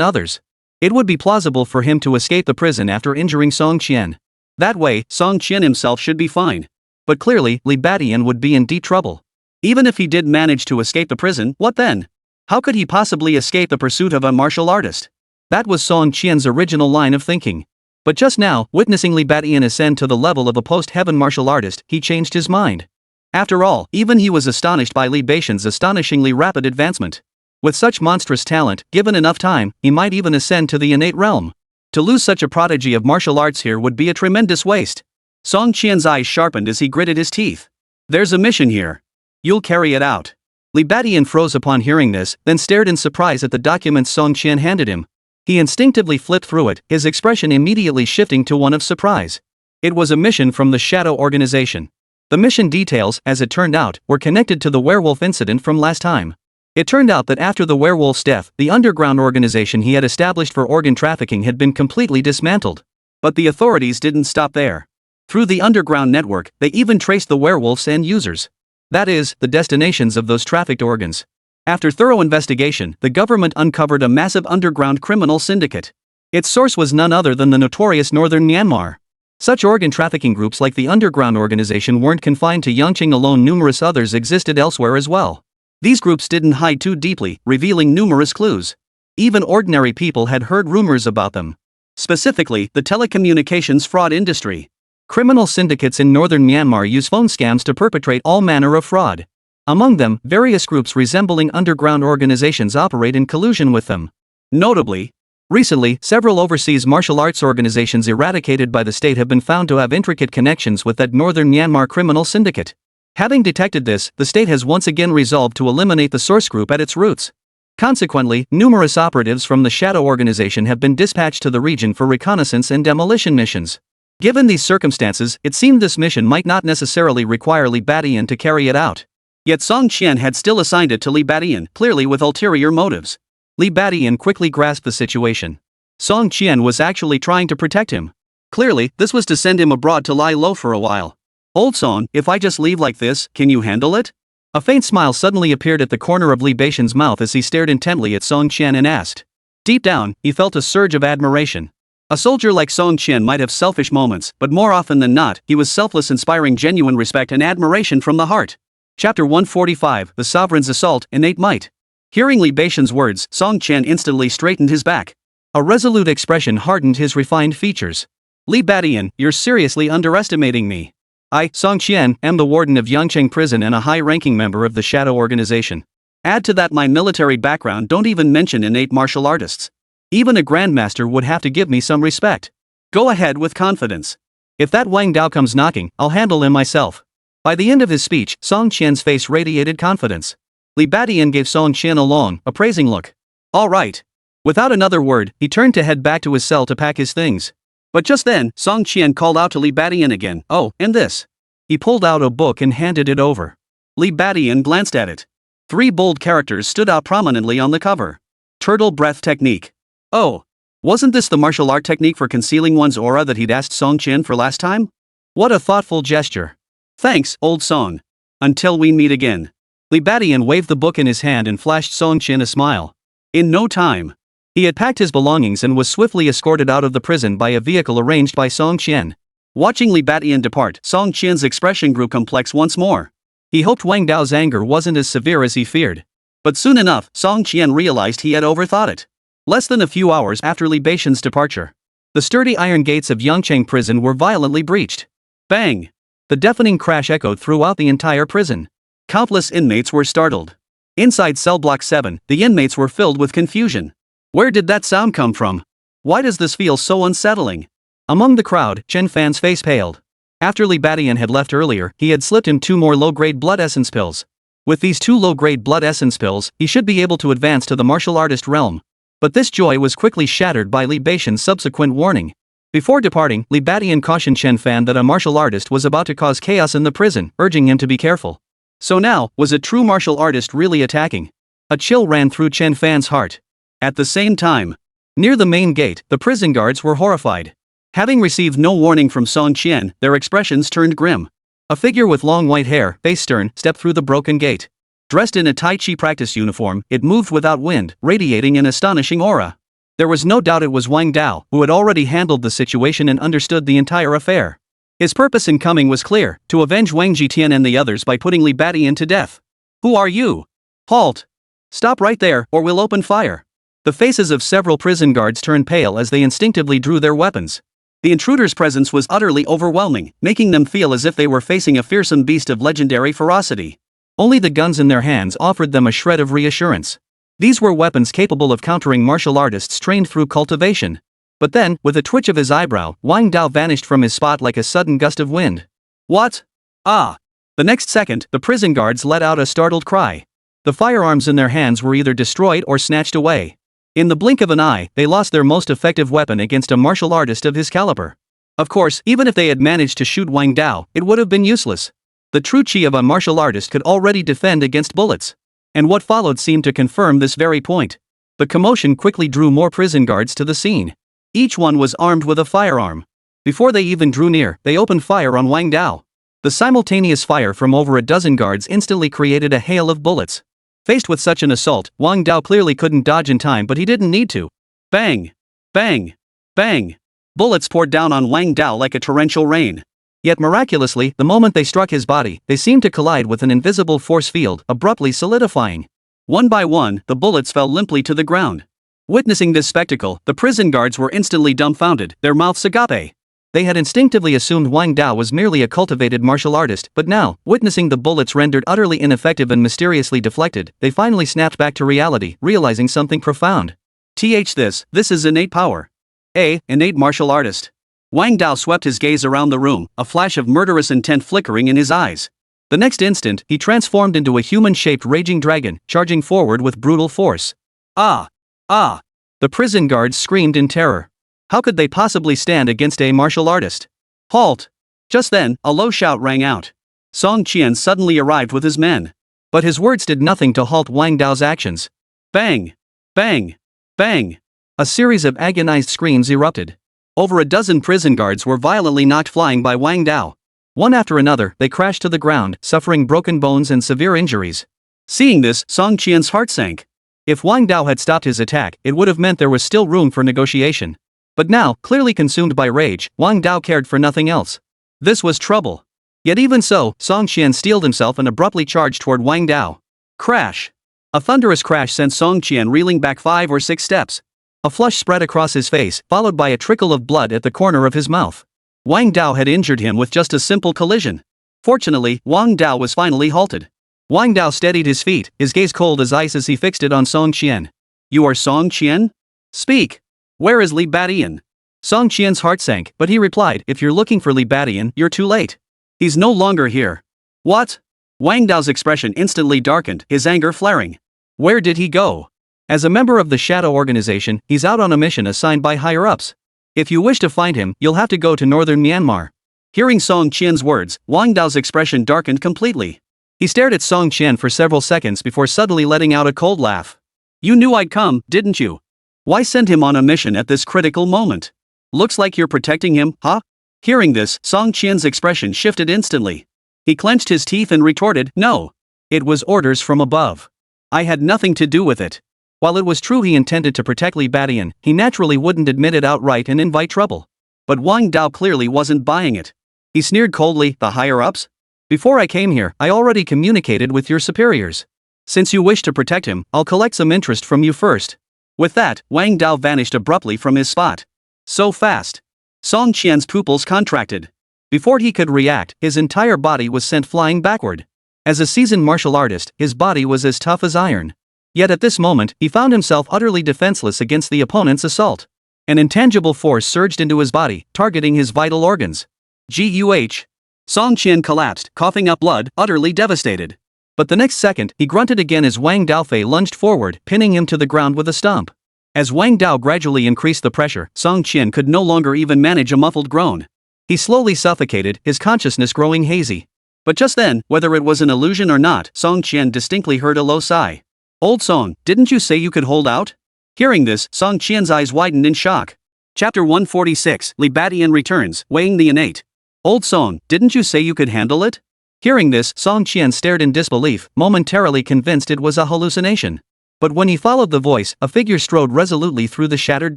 others. It would be plausible for him to escape the prison after injuring Song Qian. That way, Song Qian himself should be fine. But clearly, Li Badian would be in deep trouble. Even if he did manage to escape the prison, what then? How could he possibly escape the pursuit of a martial artist? That was Song Qian's original line of thinking. But just now, witnessing Li Badian ascend to the level of a post-heaven martial artist, he changed his mind. After all, even he was astonished by Li Beixian's astonishingly rapid advancement. With such monstrous talent, given enough time, he might even ascend to the innate realm. To lose such a prodigy of martial arts here would be a tremendous waste. Song Qian's eyes sharpened as he gritted his teeth. There's a mission here. You'll carry it out. Li Badian froze upon hearing this, then stared in surprise at the documents Song Qian handed him. He instinctively flipped through it, his expression immediately shifting to one of surprise. It was a mission from the Shadow Organization. The mission details, as it turned out, were connected to the werewolf incident from last time. It turned out that after the werewolf's death, the underground organization he had established for organ trafficking had been completely dismantled. But the authorities didn't stop there. Through the underground network, they even traced the werewolf's end users. That is, the destinations of those trafficked organs. After thorough investigation, the government uncovered a massive underground criminal syndicate. Its source was none other than the notorious northern Myanmar. Such organ trafficking groups like the underground organization weren't confined to Yangqing alone, numerous others existed elsewhere as well. These groups didn't hide too deeply, revealing numerous clues. Even ordinary people had heard rumors about them. Specifically, the telecommunications fraud industry. Criminal syndicates in northern Myanmar use phone scams to perpetrate all manner of fraud. Among them, various groups resembling underground organizations operate in collusion with them. Notably, recently, several overseas martial arts organizations eradicated by the state have been found to have intricate connections with that northern Myanmar criminal syndicate. Having detected this, the state has once again resolved to eliminate the source group at its roots. Consequently, numerous operatives from the Shadow Organization have been dispatched to the region for reconnaissance and demolition missions. Given these circumstances, it seemed this mission might not necessarily require Li Badian to carry it out. Yet Song Qian had still assigned it to Li Badian, clearly with ulterior motives. Li Badian quickly grasped the situation. Song Qian was actually trying to protect him. Clearly, this was to send him abroad to lie low for a while. Old Song, if I just leave like this, can you handle it? A faint smile suddenly appeared at the corner of Li Beixian's mouth as he stared intently at Song Qian and asked. Deep down, he felt a surge of admiration. A soldier like Song Qian might have selfish moments, but more often than not, he was selfless, inspiring genuine respect and admiration from the heart. Chapter 145, The Sovereign's Assault, Innate Might. Hearing Li Beixian's words, Song Qian instantly straightened his back. A resolute expression hardened his refined features. Li Badian, you're seriously underestimating me. I, Song Qian, am the warden of Yangqing Prison and a high-ranking member of the Shadow Organization. Add to that my military background, don't even mention innate martial artists. Even a grandmaster would have to give me some respect. Go ahead with confidence. If that Wang Dao comes knocking, I'll handle him myself. By the end of his speech, Song Qian's face radiated confidence. Li Badian gave Song Qian a long, appraising look. All right. Without another word, he turned to head back to his cell to pack his things. But just then, Song Qian called out to Li Badian again. Oh, and this. He pulled out a book and handed it over. Li Badian glanced at it. 3 bold characters stood out prominently on the cover. Turtle breath technique. Oh, wasn't this the martial art technique for concealing one's aura that he'd asked Song Qian for last time? What a thoughtful gesture. Thanks, old Song. Until we meet again. Li Badian waved the book in his hand and flashed Song Qian a smile. In no time, he had packed his belongings and was swiftly escorted out of the prison by a vehicle arranged by Song Qian. Watching Li Badian depart, Song Qian's expression grew complex once more. He hoped Wang Dao's anger wasn't as severe as he feared. But soon enough, Song Qian realized he had overthought it. Less than a few hours after Li Beixian's departure, the sturdy iron gates of Yangqing Prison were violently breached. Bang! The deafening crash echoed throughout the entire prison. Countless inmates were startled. Inside cell block 7, the inmates were filled with confusion. Where did that sound come from? Why does this feel so unsettling? Among the crowd, Chen Fan's face paled. After Li Badian had left earlier, he had slipped him 2 more low-grade blood essence pills. With these 2 low-grade blood essence pills, he should be able to advance to the martial artist realm. But this joy was quickly shattered by Li Badian's subsequent warning. Before departing, Li Badian cautioned Chen Fan that a martial artist was about to cause chaos in the prison, urging him to be careful. So now, was a true martial artist really attacking? A chill ran through Chen Fan's heart. At the same time, near the main gate, the prison guards were horrified. Having received no warning from Song Qian, their expressions turned grim. A figure with long white hair, face stern, stepped through the broken gate. Dressed in a Tai Chi practice uniform, it moved without wind, radiating an astonishing aura. There was no doubt it was Wang Dao, who had already handled the situation and understood the entire affair. His purpose in coming was clear, to avenge Wang Jitian and the others by putting Li Badian to death. Who are you? Halt! Stop right there, or we'll open fire. The faces of several prison guards turned pale as they instinctively drew their weapons. The intruder's presence was utterly overwhelming, making them feel as if they were facing a fearsome beast of legendary ferocity. Only the guns in their hands offered them a shred of reassurance. These were weapons capable of countering martial artists trained through cultivation. But then, with a twitch of his eyebrow, Wang Dao vanished from his spot like a sudden gust of wind. What? Ah! The next second, the prison guards let out a startled cry. The firearms in their hands were either destroyed or snatched away. In the blink of an eye, they lost their most effective weapon against a martial artist of his caliber. Of course, even if they had managed to shoot Wang Dao, it would have been useless. The true chi of a martial artist could already defend against bullets. And what followed seemed to confirm this very point. The commotion quickly drew more prison guards to the scene. Each one was armed with a firearm. Before they even drew near, they opened fire on Wang Dao. The simultaneous fire from over a dozen guards instantly created a hail of bullets. Faced with such an assault, Wang Dao clearly couldn't dodge in time, but he didn't need to. Bang! Bang! Bang! Bullets poured down on Wang Dao like a torrential rain. Yet miraculously, the moment they struck his body, they seemed to collide with an invisible force field, abruptly solidifying. One by one, the bullets fell limply to the ground. Witnessing this spectacle, the prison guards were instantly dumbfounded, their mouths agape. They had instinctively assumed Wang Dao was merely a cultivated martial artist, but now, witnessing the bullets rendered utterly ineffective and mysteriously deflected, they finally snapped back to reality, realizing something profound. This is innate power. Innate martial artist. Wang Dao swept his gaze around the room, a flash of murderous intent flickering in his eyes. The next instant, he transformed into a human-shaped raging dragon, charging forward with brutal force. Ah! Ah! The prison guards screamed in terror. How could they possibly stand against a martial artist? Halt! Just then, a low shout rang out. Song Qian suddenly arrived with his men. But his words did nothing to halt Wang Dao's actions. Bang! Bang! Bang! A series of agonized screams erupted. Over a dozen prison guards were violently knocked flying by Wang Dao. One after another, they crashed to the ground, suffering broken bones and severe injuries. Seeing this, Song Qian's heart sank. If Wang Dao had stopped his attack, it would have meant there was still room for negotiation. But now, clearly consumed by rage, Wang Dao cared for nothing else. This was trouble. Yet even so, Song Qian steeled himself and abruptly charged toward Wang Dao. Crash! A thunderous crash sent Song Qian reeling back 5 or 6 steps. A flush spread across his face, followed by a trickle of blood at the corner of his mouth. Wang Dao had injured him with just a simple collision. Fortunately, Wang Dao was finally halted. Wang Dao steadied his feet, his gaze cold as ice as he fixed it on Song Qian. You are Song Qian? Speak! Where is Li Badian? Song Qian's heart sank, but he replied, if you're looking for Li Badian, you're too late. He's no longer here. What? Wang Dao's expression instantly darkened, his anger flaring. Where did he go? As a member of the Shadow Organization, he's out on a mission assigned by higher-ups. If you wish to find him, you'll have to go to northern Myanmar. Hearing Song Qian's words, Wang Dao's expression darkened completely. He stared at Song Qian for several seconds before suddenly letting out a cold laugh. You knew I'd come, didn't you? Why send him on a mission at this critical moment? Looks like you're protecting him, huh? Hearing this, Song Qian's expression shifted instantly. He clenched his teeth and retorted, no. It was orders from above. I had nothing to do with it. While it was true he intended to protect Li Badian, he naturally wouldn't admit it outright and invite trouble. But Wang Dao clearly wasn't buying it. He sneered coldly, the higher-ups? Before I came here, I already communicated with your superiors. Since you wish to protect him, I'll collect some interest from you first. With that, Wang Dao vanished abruptly from his spot. So fast. Song Qian's pupils contracted. Before he could react, his entire body was sent flying backward. As a seasoned martial artist, his body was as tough as iron. Yet at this moment, he found himself utterly defenseless against the opponent's assault. An intangible force surged into his body, targeting his vital organs. Guh. Song Qian collapsed, coughing up blood, utterly devastated. But the next second, he grunted again as Wang Daofei lunged forward, pinning him to the ground with a stomp. As Wang Dao gradually increased the pressure, Song Qian could no longer even manage a muffled groan. He slowly suffocated, his consciousness growing hazy. But just then, whether it was an illusion or not, Song Qian distinctly heard a low sigh. Old Song, didn't you say you could hold out? Hearing this, Song Qian's eyes widened in shock. Chapter 146, Li Badian returns, weighing the innate. Old Song, didn't you say you could handle it? Hearing this, Song Qian stared in disbelief, momentarily convinced it was a hallucination. But when he followed the voice, a figure strode resolutely through the shattered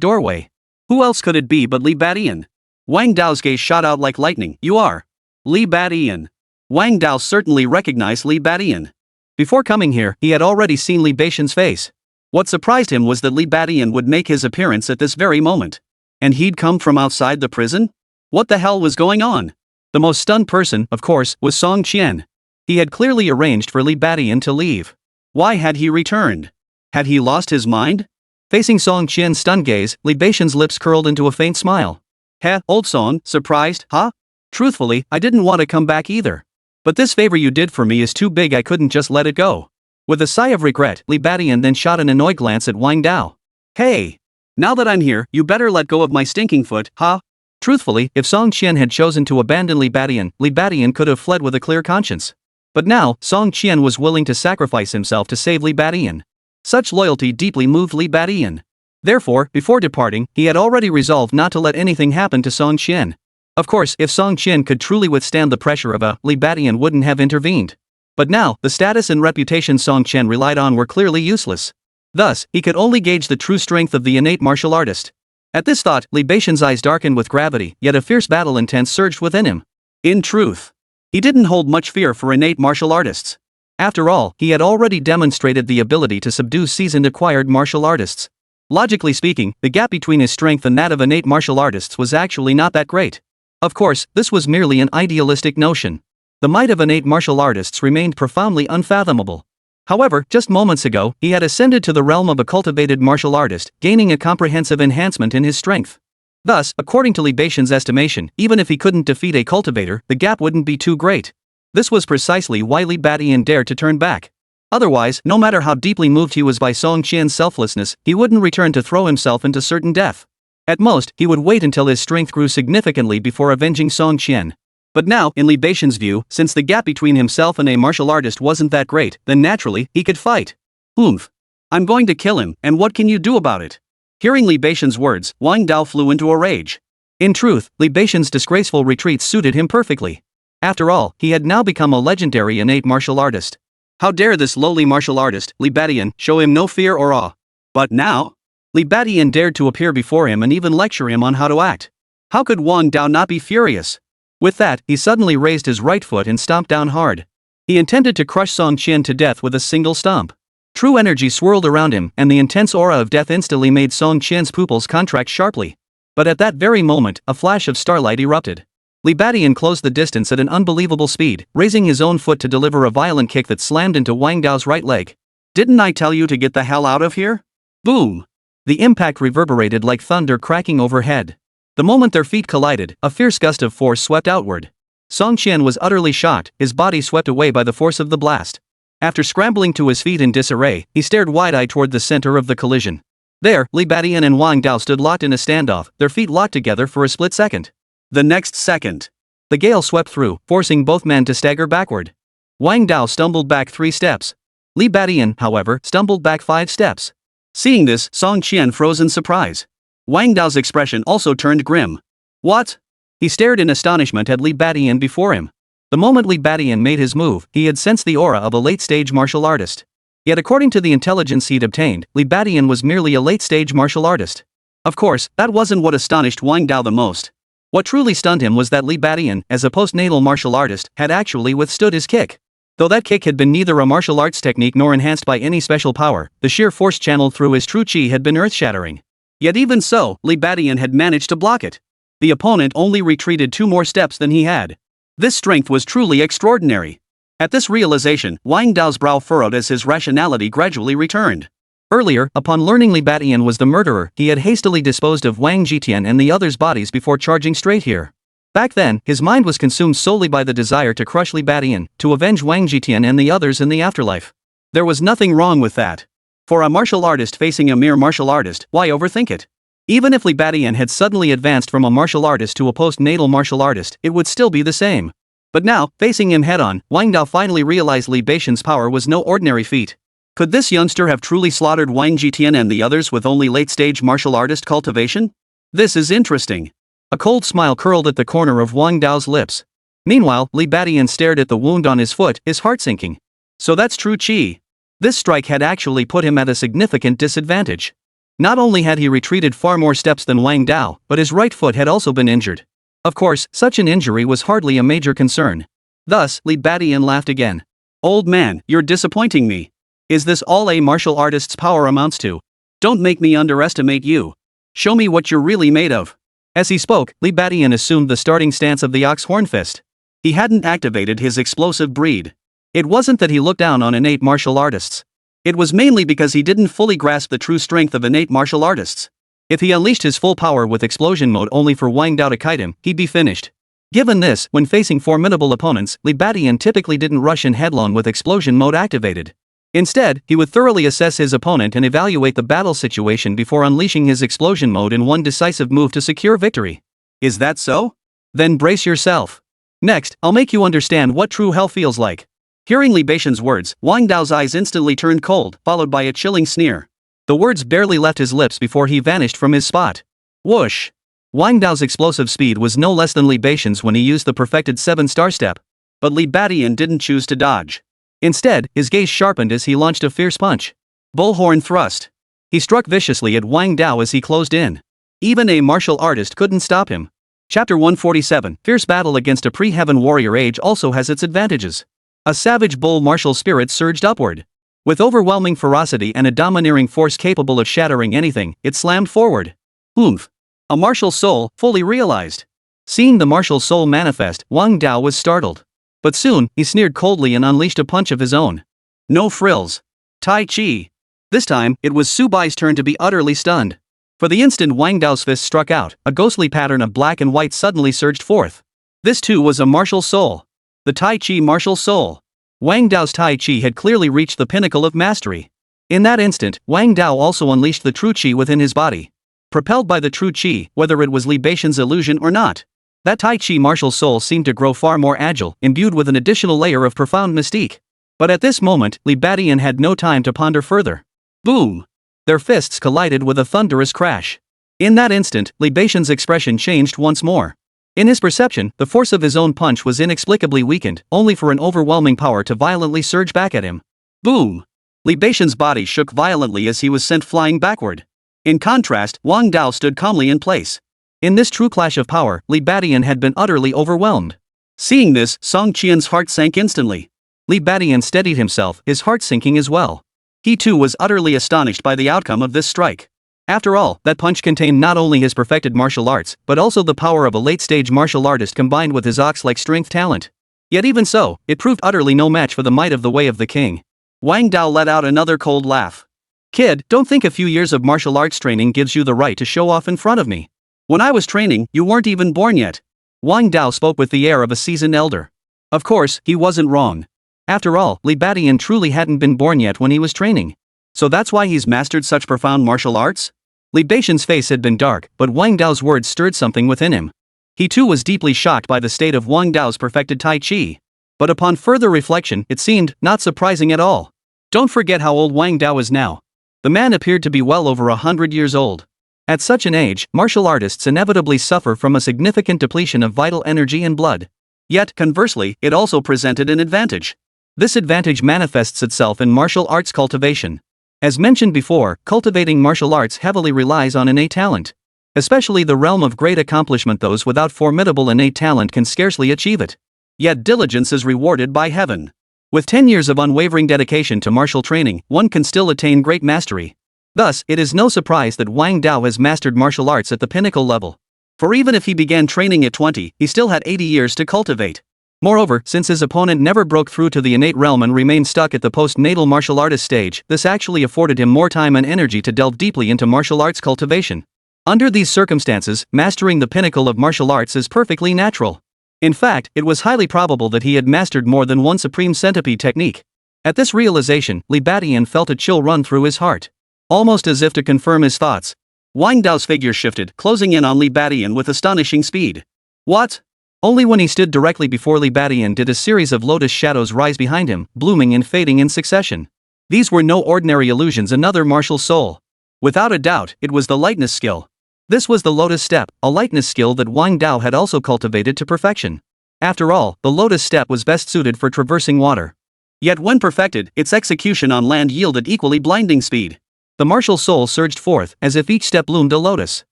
doorway. Who else could it be but Li Badian? Wang Dao's gaze shot out like lightning. You are Li Badian. Wang Dao certainly recognized Li Badian. Before coming here, he had already seen Li Baixian's face. What surprised him was that Li Badian would make his appearance at this very moment. And he'd come from outside the prison? What the hell was going on? The most stunned person, of course, was Song Qian. He had clearly arranged for Li Badian to leave. Why had he returned? Had he lost his mind? Facing Song Qian's stunned gaze, Li Baixian's lips curled into a faint smile. Heh, old Song, surprised, huh? Truthfully, I didn't want to come back either. But this favor you did for me is too big, I couldn't just let it go. With a sigh of regret, Li Badian then shot an annoyed glance at Wang Dao. Hey! Now that I'm here, you better let go of my stinking foot, huh? Truthfully, if Song Qian had chosen to abandon Li Badian could have fled with a clear conscience. But now, Song Qian was willing to sacrifice himself to save Li Badian. Such loyalty deeply moved Li Badian. Therefore, before departing, he had already resolved not to let anything happen to Song Qian. Of course, if Song Qian could truly withstand the pressure of Li Badian wouldn't have intervened. But now, the status and reputation Song Qian relied on were clearly useless. Thus, he could only gauge the true strength of the innate martial artist. At this thought, Li Baixian's eyes darkened with gravity, yet a fierce battle intent surged within him. In truth, he didn't hold much fear for innate martial artists. After all, he had already demonstrated the ability to subdue seasoned acquired martial artists. Logically speaking, the gap between his strength and that of innate martial artists was actually not that great. Of course, this was merely an idealistic notion. The might of innate martial artists remained profoundly unfathomable. However, just moments ago, he had ascended to the realm of a cultivated martial artist, gaining a comprehensive enhancement in his strength. Thus, according to Li Baixian's estimation, even if he couldn't defeat a cultivator, the gap wouldn't be too great. This was precisely why Li Badian dared to turn back. Otherwise, no matter how deeply moved he was by Song Qian's selflessness, he wouldn't return to throw himself into certain death. At most, he would wait until his strength grew significantly before avenging Song Qian. But now, in Li Baixian's view, since the gap between himself and a martial artist wasn't that great, then naturally, he could fight. Oomph. I'm going to kill him, and what can you do about it? Hearing Li Baixian's words, Wang Dao flew into a rage. In truth, Li Baixian's disgraceful retreat suited him perfectly. After all, he had now become a legendary innate martial artist. How dare this lowly martial artist, Li Badian, show him no fear or awe? But now, Li Badian dared to appear before him and even lecture him on how to act. How could Wang Dao not be furious? With that, he suddenly raised his right foot and stomped down hard. He intended to crush Song Qian to death with a single stomp. True energy swirled around him, and the intense aura of death instantly made Song Qian's pupils contract sharply. But at that very moment, a flash of starlight erupted. Li Badian closed the distance at an unbelievable speed, raising his own foot to deliver a violent kick that slammed into Wang Dao's right leg. Didn't I tell you to get the hell out of here? Boom! The impact reverberated like thunder cracking overhead. The moment their feet collided, a fierce gust of force swept outward. Song Qian was utterly shocked, his body swept away by the force of the blast. After scrambling to his feet in disarray, he stared wide-eyed toward the center of the collision. There, Li Badian and Wang Dao stood locked in a standoff, their feet locked together for a split second. The next second, the gale swept through, forcing both men to stagger backward. Wang Dao stumbled back 3 steps. Li Badian, however, stumbled back 5 steps. Seeing this, Song Qian froze in surprise. Wang Dao's expression also turned grim. What? He stared in astonishment at Li Badian before him. The moment Li Badian made his move, he had sensed the aura of a late-stage martial artist. Yet according to the intelligence he'd obtained, Li Badian was merely a late-stage martial artist. Of course, that wasn't what astonished Wang Dao the most. What truly stunned him was that Li Badian, as a postnatal martial artist, had actually withstood his kick. Though that kick had been neither a martial arts technique nor enhanced by any special power, the sheer force channeled through his true chi had been earth-shattering. Yet even so, Li Badian had managed to block it. The opponent only retreated 2 more steps than he had. This strength was truly extraordinary. At this realization, Wang Dao's brow furrowed as his rationality gradually returned. Earlier, upon learning Li Batian was the murderer, he had hastily disposed of Wang Jitian and the others' bodies before charging straight here. Back then, his mind was consumed solely by the desire to crush Li Batian, to avenge Wang Jitian and the others in the afterlife. There was nothing wrong with that. For a martial artist facing a mere martial artist, why overthink it? Even if Li Batian had suddenly advanced from a martial artist to a postnatal martial artist, it would still be the same. But now, facing him head-on, Wang Dao finally realized Li Batian's power was no ordinary feat. Could this youngster have truly slaughtered Wang Jitian and the others with only late-stage martial artist cultivation? This is interesting. A cold smile curled at the corner of Wang Dao's lips. Meanwhile, Li Batian stared at the wound on his foot, his heart sinking. So that's true chi. This strike had actually put him at a significant disadvantage. Not only had he retreated far more steps than Wang Dao, but his right foot had also been injured. Of course, such an injury was hardly a major concern. Thus, Li Batian laughed again. Old man, you're disappointing me. Is this all a martial artist's power amounts to? Don't make me underestimate you. Show me what you're really made of. As he spoke, Li Batian assumed the starting stance of the ox horn fist. He hadn't activated his explosive breed. It wasn't that he looked down on innate martial artists. It was mainly because he didn't fully grasp the true strength of innate martial artists. If he unleashed his full power with explosion mode only for Wang Dao to kite him, he'd be finished. Given this, when facing formidable opponents, Li Batian typically didn't rush in headlong with explosion mode activated. Instead, he would thoroughly assess his opponent and evaluate the battle situation before unleashing his explosion mode in one decisive move to secure victory. Is that so? Then brace yourself. Next, I'll make you understand what true hell feels like. Hearing Li Batian's words, Wang Dao's eyes instantly turned cold, followed by a chilling sneer. The words barely left his lips before he vanished from his spot. Whoosh! Wang Dao's explosive speed was no less than Li Batian's when he used the perfected 7-star step. But Li Batian didn't choose to dodge. Instead, his gaze sharpened as he launched a fierce punch. Bullhorn thrust. He struck viciously at Wang Dao as he closed in. Even a martial artist couldn't stop him. Chapter 147, Fierce Battle Against a Pre-Heaven Warrior Age also has its advantages. A savage bull martial spirit surged upward. With overwhelming ferocity and a domineering force capable of shattering anything, it slammed forward. Oomph. A martial soul, fully realized. Seeing the martial soul manifest, Wang Dao was startled. But soon, he sneered coldly and unleashed a punch of his own. No frills. Tai Chi. This time, it was Su Bai's turn to be utterly stunned. For the instant Wang Dao's fist struck out, a ghostly pattern of black and white suddenly surged forth. This too was a martial soul. The Tai Chi martial soul. Wang Dao's Tai Chi had clearly reached the pinnacle of mastery. In that instant, Wang Dao also unleashed the true Chi within his body. Propelled by the true Chi, whether it was Li Batian's illusion or not, that Tai Chi martial soul seemed to grow far more agile, imbued with an additional layer of profound mystique. But at this moment, Li Batian had no time to ponder further. Boom! Their fists collided with a thunderous crash. In that instant, Li Batian's expression changed once more. In his perception, the force of his own punch was inexplicably weakened, only for an overwhelming power to violently surge back at him. Boom! Li Batian's body shook violently as he was sent flying backward. In contrast, Wang Dao stood calmly in place. In this true clash of power, Li Batian had been utterly overwhelmed. Seeing this, Song Qian's heart sank instantly. Li Batian steadied himself, his heart sinking as well. He too was utterly astonished by the outcome of this strike. After all, that punch contained not only his perfected martial arts, but also the power of a late-stage martial artist combined with his ox-like strength talent. Yet even so, it proved utterly no match for the might of the Way of the King. Wang Dao let out another cold laugh. Kid, don't think a few years of martial arts training gives you the right to show off in front of me. When I was training, you weren't even born yet. Wang Dao spoke with the air of a seasoned elder. Of course, he wasn't wrong. After all, Li Batian truly hadn't been born yet when he was training. So that's why he's mastered such profound martial arts? Li Batian's face had been dark, but Wang Dao's words stirred something within him. He too was deeply shocked by the state of Wang Dao's perfected Tai Chi. But upon further reflection, it seemed not surprising at all. Don't forget how old Wang Dao is now. The man appeared to be well over 100 years old. At such an age, martial artists inevitably suffer from a significant depletion of vital energy and blood. Yet, conversely, it also presented an advantage. This advantage manifests itself in martial arts cultivation. As mentioned before, cultivating martial arts heavily relies on innate talent. Especially the realm of great accomplishment, those without formidable innate talent can scarcely achieve it. Yet diligence is rewarded by heaven. With 10 years of unwavering dedication to martial training, one can still attain great mastery. Thus, it is no surprise that Wang Dao has mastered martial arts at the pinnacle level. For even if he began training at 20, he still had 80 years to cultivate. Moreover, since his opponent never broke through to the innate realm and remained stuck at the postnatal martial artist stage, this actually afforded him more time and energy to delve deeply into martial arts cultivation. Under these circumstances, mastering the pinnacle of martial arts is perfectly natural. In fact, it was highly probable that he had mastered more than one supreme centipede technique. At this realization, Li Badian felt a chill run through his heart. Almost as if to confirm his thoughts, Wang Dao's figure shifted, closing in on Li Badian with astonishing speed. What? Only when he stood directly before Li Badian did a series of lotus shadows rise behind him, blooming and fading in succession. These were no ordinary illusions, another martial soul. Without a doubt, it was the lightness skill. This was the lotus step, a lightness skill that Wang Dao had also cultivated to perfection. After all, the lotus step was best suited for traversing water. Yet when perfected, its execution on land yielded equally blinding speed. The martial soul surged forth, as if each step loomed a lotus.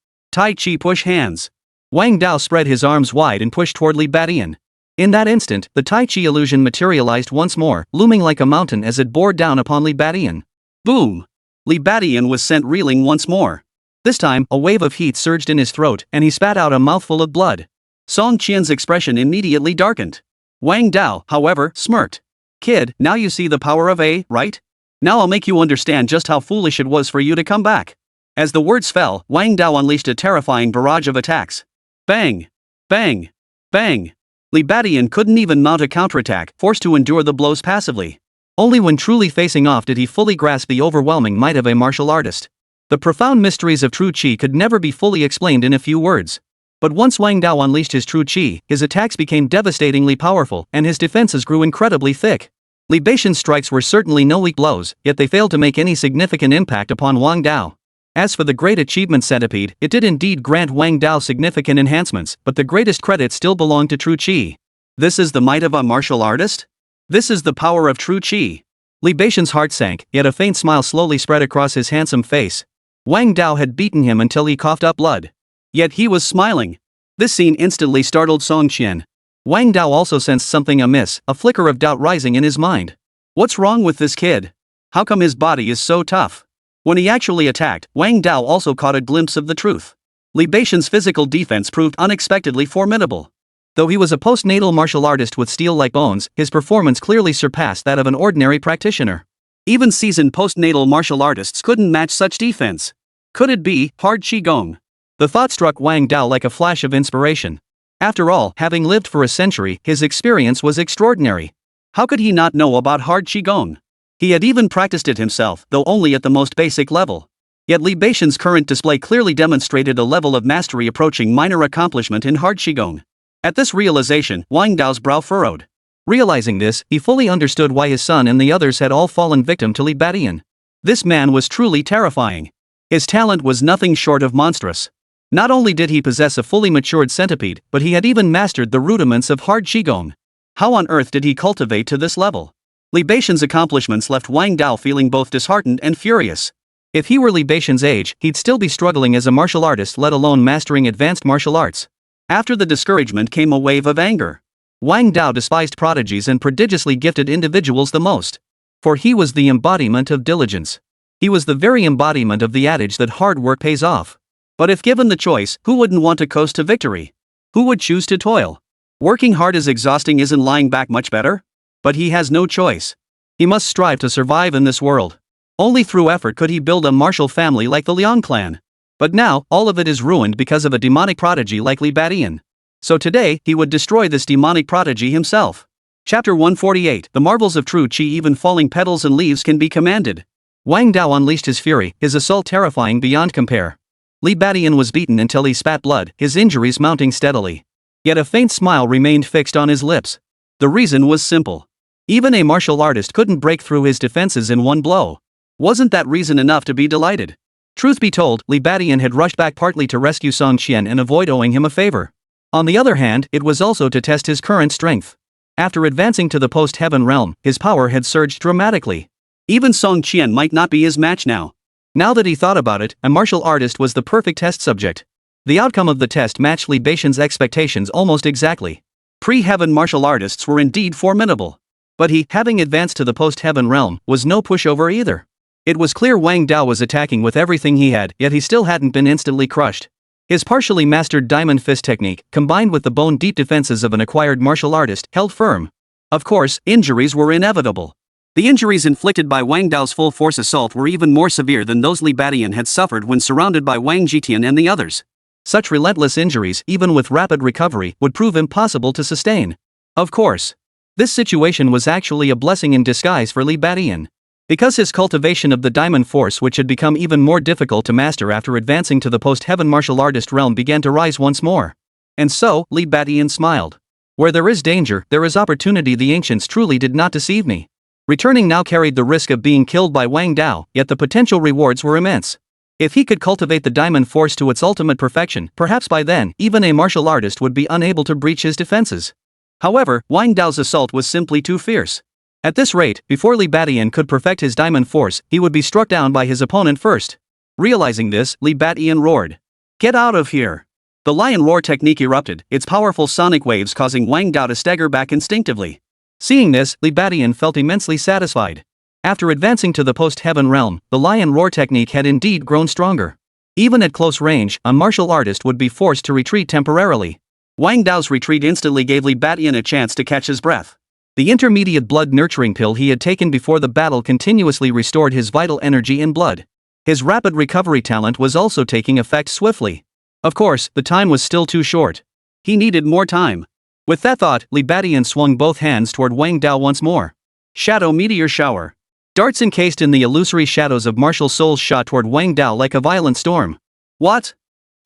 Tai Chi push hands. Wang Dao spread his arms wide and pushed toward Li Badian. In that instant, the Tai Chi illusion materialized once more, looming like a mountain as it bore down upon Li Badian. Boom! Li Badian was sent reeling once more. This time, a wave of heat surged in his throat, and he spat out a mouthful of blood. Song Qian's expression immediately darkened. Wang Dao, however, smirked. Kid, now you see the power of A, right? Now I'll make you understand just how foolish it was for you to come back. As the words fell, Wang Dao unleashed a terrifying barrage of attacks. Bang! Bang! Bang! Li Badian couldn't even mount a counterattack, forced to endure the blows passively. Only when truly facing off did he fully grasp the overwhelming might of a martial artist. The profound mysteries of true Qi could never be fully explained in a few words. But once Wang Dao unleashed his true Qi, his attacks became devastatingly powerful, and his defenses grew incredibly thick. Li Badian's strikes were certainly no weak blows, yet they failed to make any significant impact upon Wang Dao. As for the Great Achievement Centipede, it did indeed grant Wang Dao significant enhancements, but the greatest credit still belonged to true Qi. This is the might of a martial artist? This is the power of true Qi. Li Badian's heart sank, yet a faint smile slowly spread across his handsome face. Wang Dao had beaten him until he coughed up blood. Yet he was smiling. This scene instantly startled Song Qian. Wang Dao also sensed something amiss, a flicker of doubt rising in his mind. What's wrong with this kid? How come his body is so tough? When he actually attacked, Wang Dao also caught a glimpse of the truth. Li Badian's physical defense proved unexpectedly formidable. Though he was a postnatal martial artist with steel-like bones, his performance clearly surpassed that of an ordinary practitioner. Even seasoned postnatal martial artists couldn't match such defense. Could it be hard Qigong? The thought struck Wang Dao like a flash of inspiration. After all, having lived for a century, his experience was extraordinary. How could he not know about hard Qigong? He had even practiced it himself, though only at the most basic level. Yet Li Badian's current display clearly demonstrated a level of mastery approaching minor accomplishment in hard Qigong. At this realization, Wang Dao's brow furrowed. Realizing this, he fully understood why his son and the others had all fallen victim to Li Badian. This man was truly terrifying. His talent was nothing short of monstrous. Not only did he possess a fully matured centipede, but he had even mastered the rudiments of hard Qigong. How on earth did he cultivate to this level? Li Badian's accomplishments left Wang Dao feeling both disheartened and furious. If he were Li Badian's age, he'd still be struggling as a martial artist, let alone mastering advanced martial arts. After the discouragement came a wave of anger. Wang Dao despised prodigies and prodigiously gifted individuals the most. For he was the embodiment of diligence. He was the very embodiment of the adage that hard work pays off. But if given the choice, who wouldn't want to coast to victory? Who would choose to toil? Working hard is exhausting, isn't lying back much better? But he has no choice. He must strive to survive in this world. Only through effort could he build a martial family like the Liang clan. But now, all of it is ruined because of a demonic prodigy like Li Badian. So today, he would destroy this demonic prodigy himself. Chapter 148, The Marvels of True Qi. Even falling petals and leaves can be commanded. Wang Dao unleashed his fury, his assault terrifying beyond compare. Li Badian was beaten until he spat blood, his injuries mounting steadily. Yet a faint smile remained fixed on his lips. The reason was simple. Even a martial artist couldn't break through his defenses in one blow. Wasn't that reason enough to be delighted? Truth be told, Li Badian had rushed back partly to rescue Song Qian and avoid owing him a favor. On the other hand, it was also to test his current strength. After advancing to the post-heaven realm, his power had surged dramatically. Even Song Qian might not be his match now. Now that he thought about it, a martial artist was the perfect test subject. The outcome of the test matched Li Badian's expectations almost exactly. Pre-heaven martial artists were indeed formidable. But he, having advanced to the post-heaven realm, was no pushover either. It was clear Wang Dao was attacking with everything he had, yet he still hadn't been instantly crushed. His partially mastered diamond fist technique, combined with the bone-deep defenses of an acquired martial artist, held firm. Of course, injuries were inevitable. The injuries inflicted by Wang Dao's full-force assault were even more severe than those Li Badian had suffered when surrounded by Wang Jitian and the others. Such relentless injuries, even with rapid recovery, would prove impossible to sustain. Of course. This situation was actually a blessing in disguise for Li Badian. Because his cultivation of the diamond force, which had become even more difficult to master after advancing to the post-heaven martial artist realm, began to rise once more. And so, Li Badian smiled. Where there is danger, there is opportunity. The ancients truly did not deceive me. Returning now carried the risk of being killed by Wang Dao, yet the potential rewards were immense. If he could cultivate the diamond force to its ultimate perfection, perhaps by then, even a martial artist would be unable to breach his defenses. However, Wang Dao's assault was simply too fierce. At this rate, before Li Badian could perfect his diamond force, he would be struck down by his opponent first. Realizing this, Li Badian roared. "Get out of here!" The lion roar technique erupted, its powerful sonic waves causing Wang Dao to stagger back instinctively. Seeing this, Li Badian felt immensely satisfied. After advancing to the post-heaven realm, the lion roar technique had indeed grown stronger. Even at close range, a martial artist would be forced to retreat temporarily. Wang Dao's retreat instantly gave Li Badian a chance to catch his breath. The intermediate blood-nurturing pill he had taken before the battle continuously restored his vital energy and blood. His rapid recovery talent was also taking effect swiftly. Of course, the time was still too short. He needed more time. With that thought, Li Badian swung both hands toward Wang Dao once more. Shadow meteor shower. Darts encased in the illusory shadows of martial souls shot toward Wang Dao like a violent storm. What?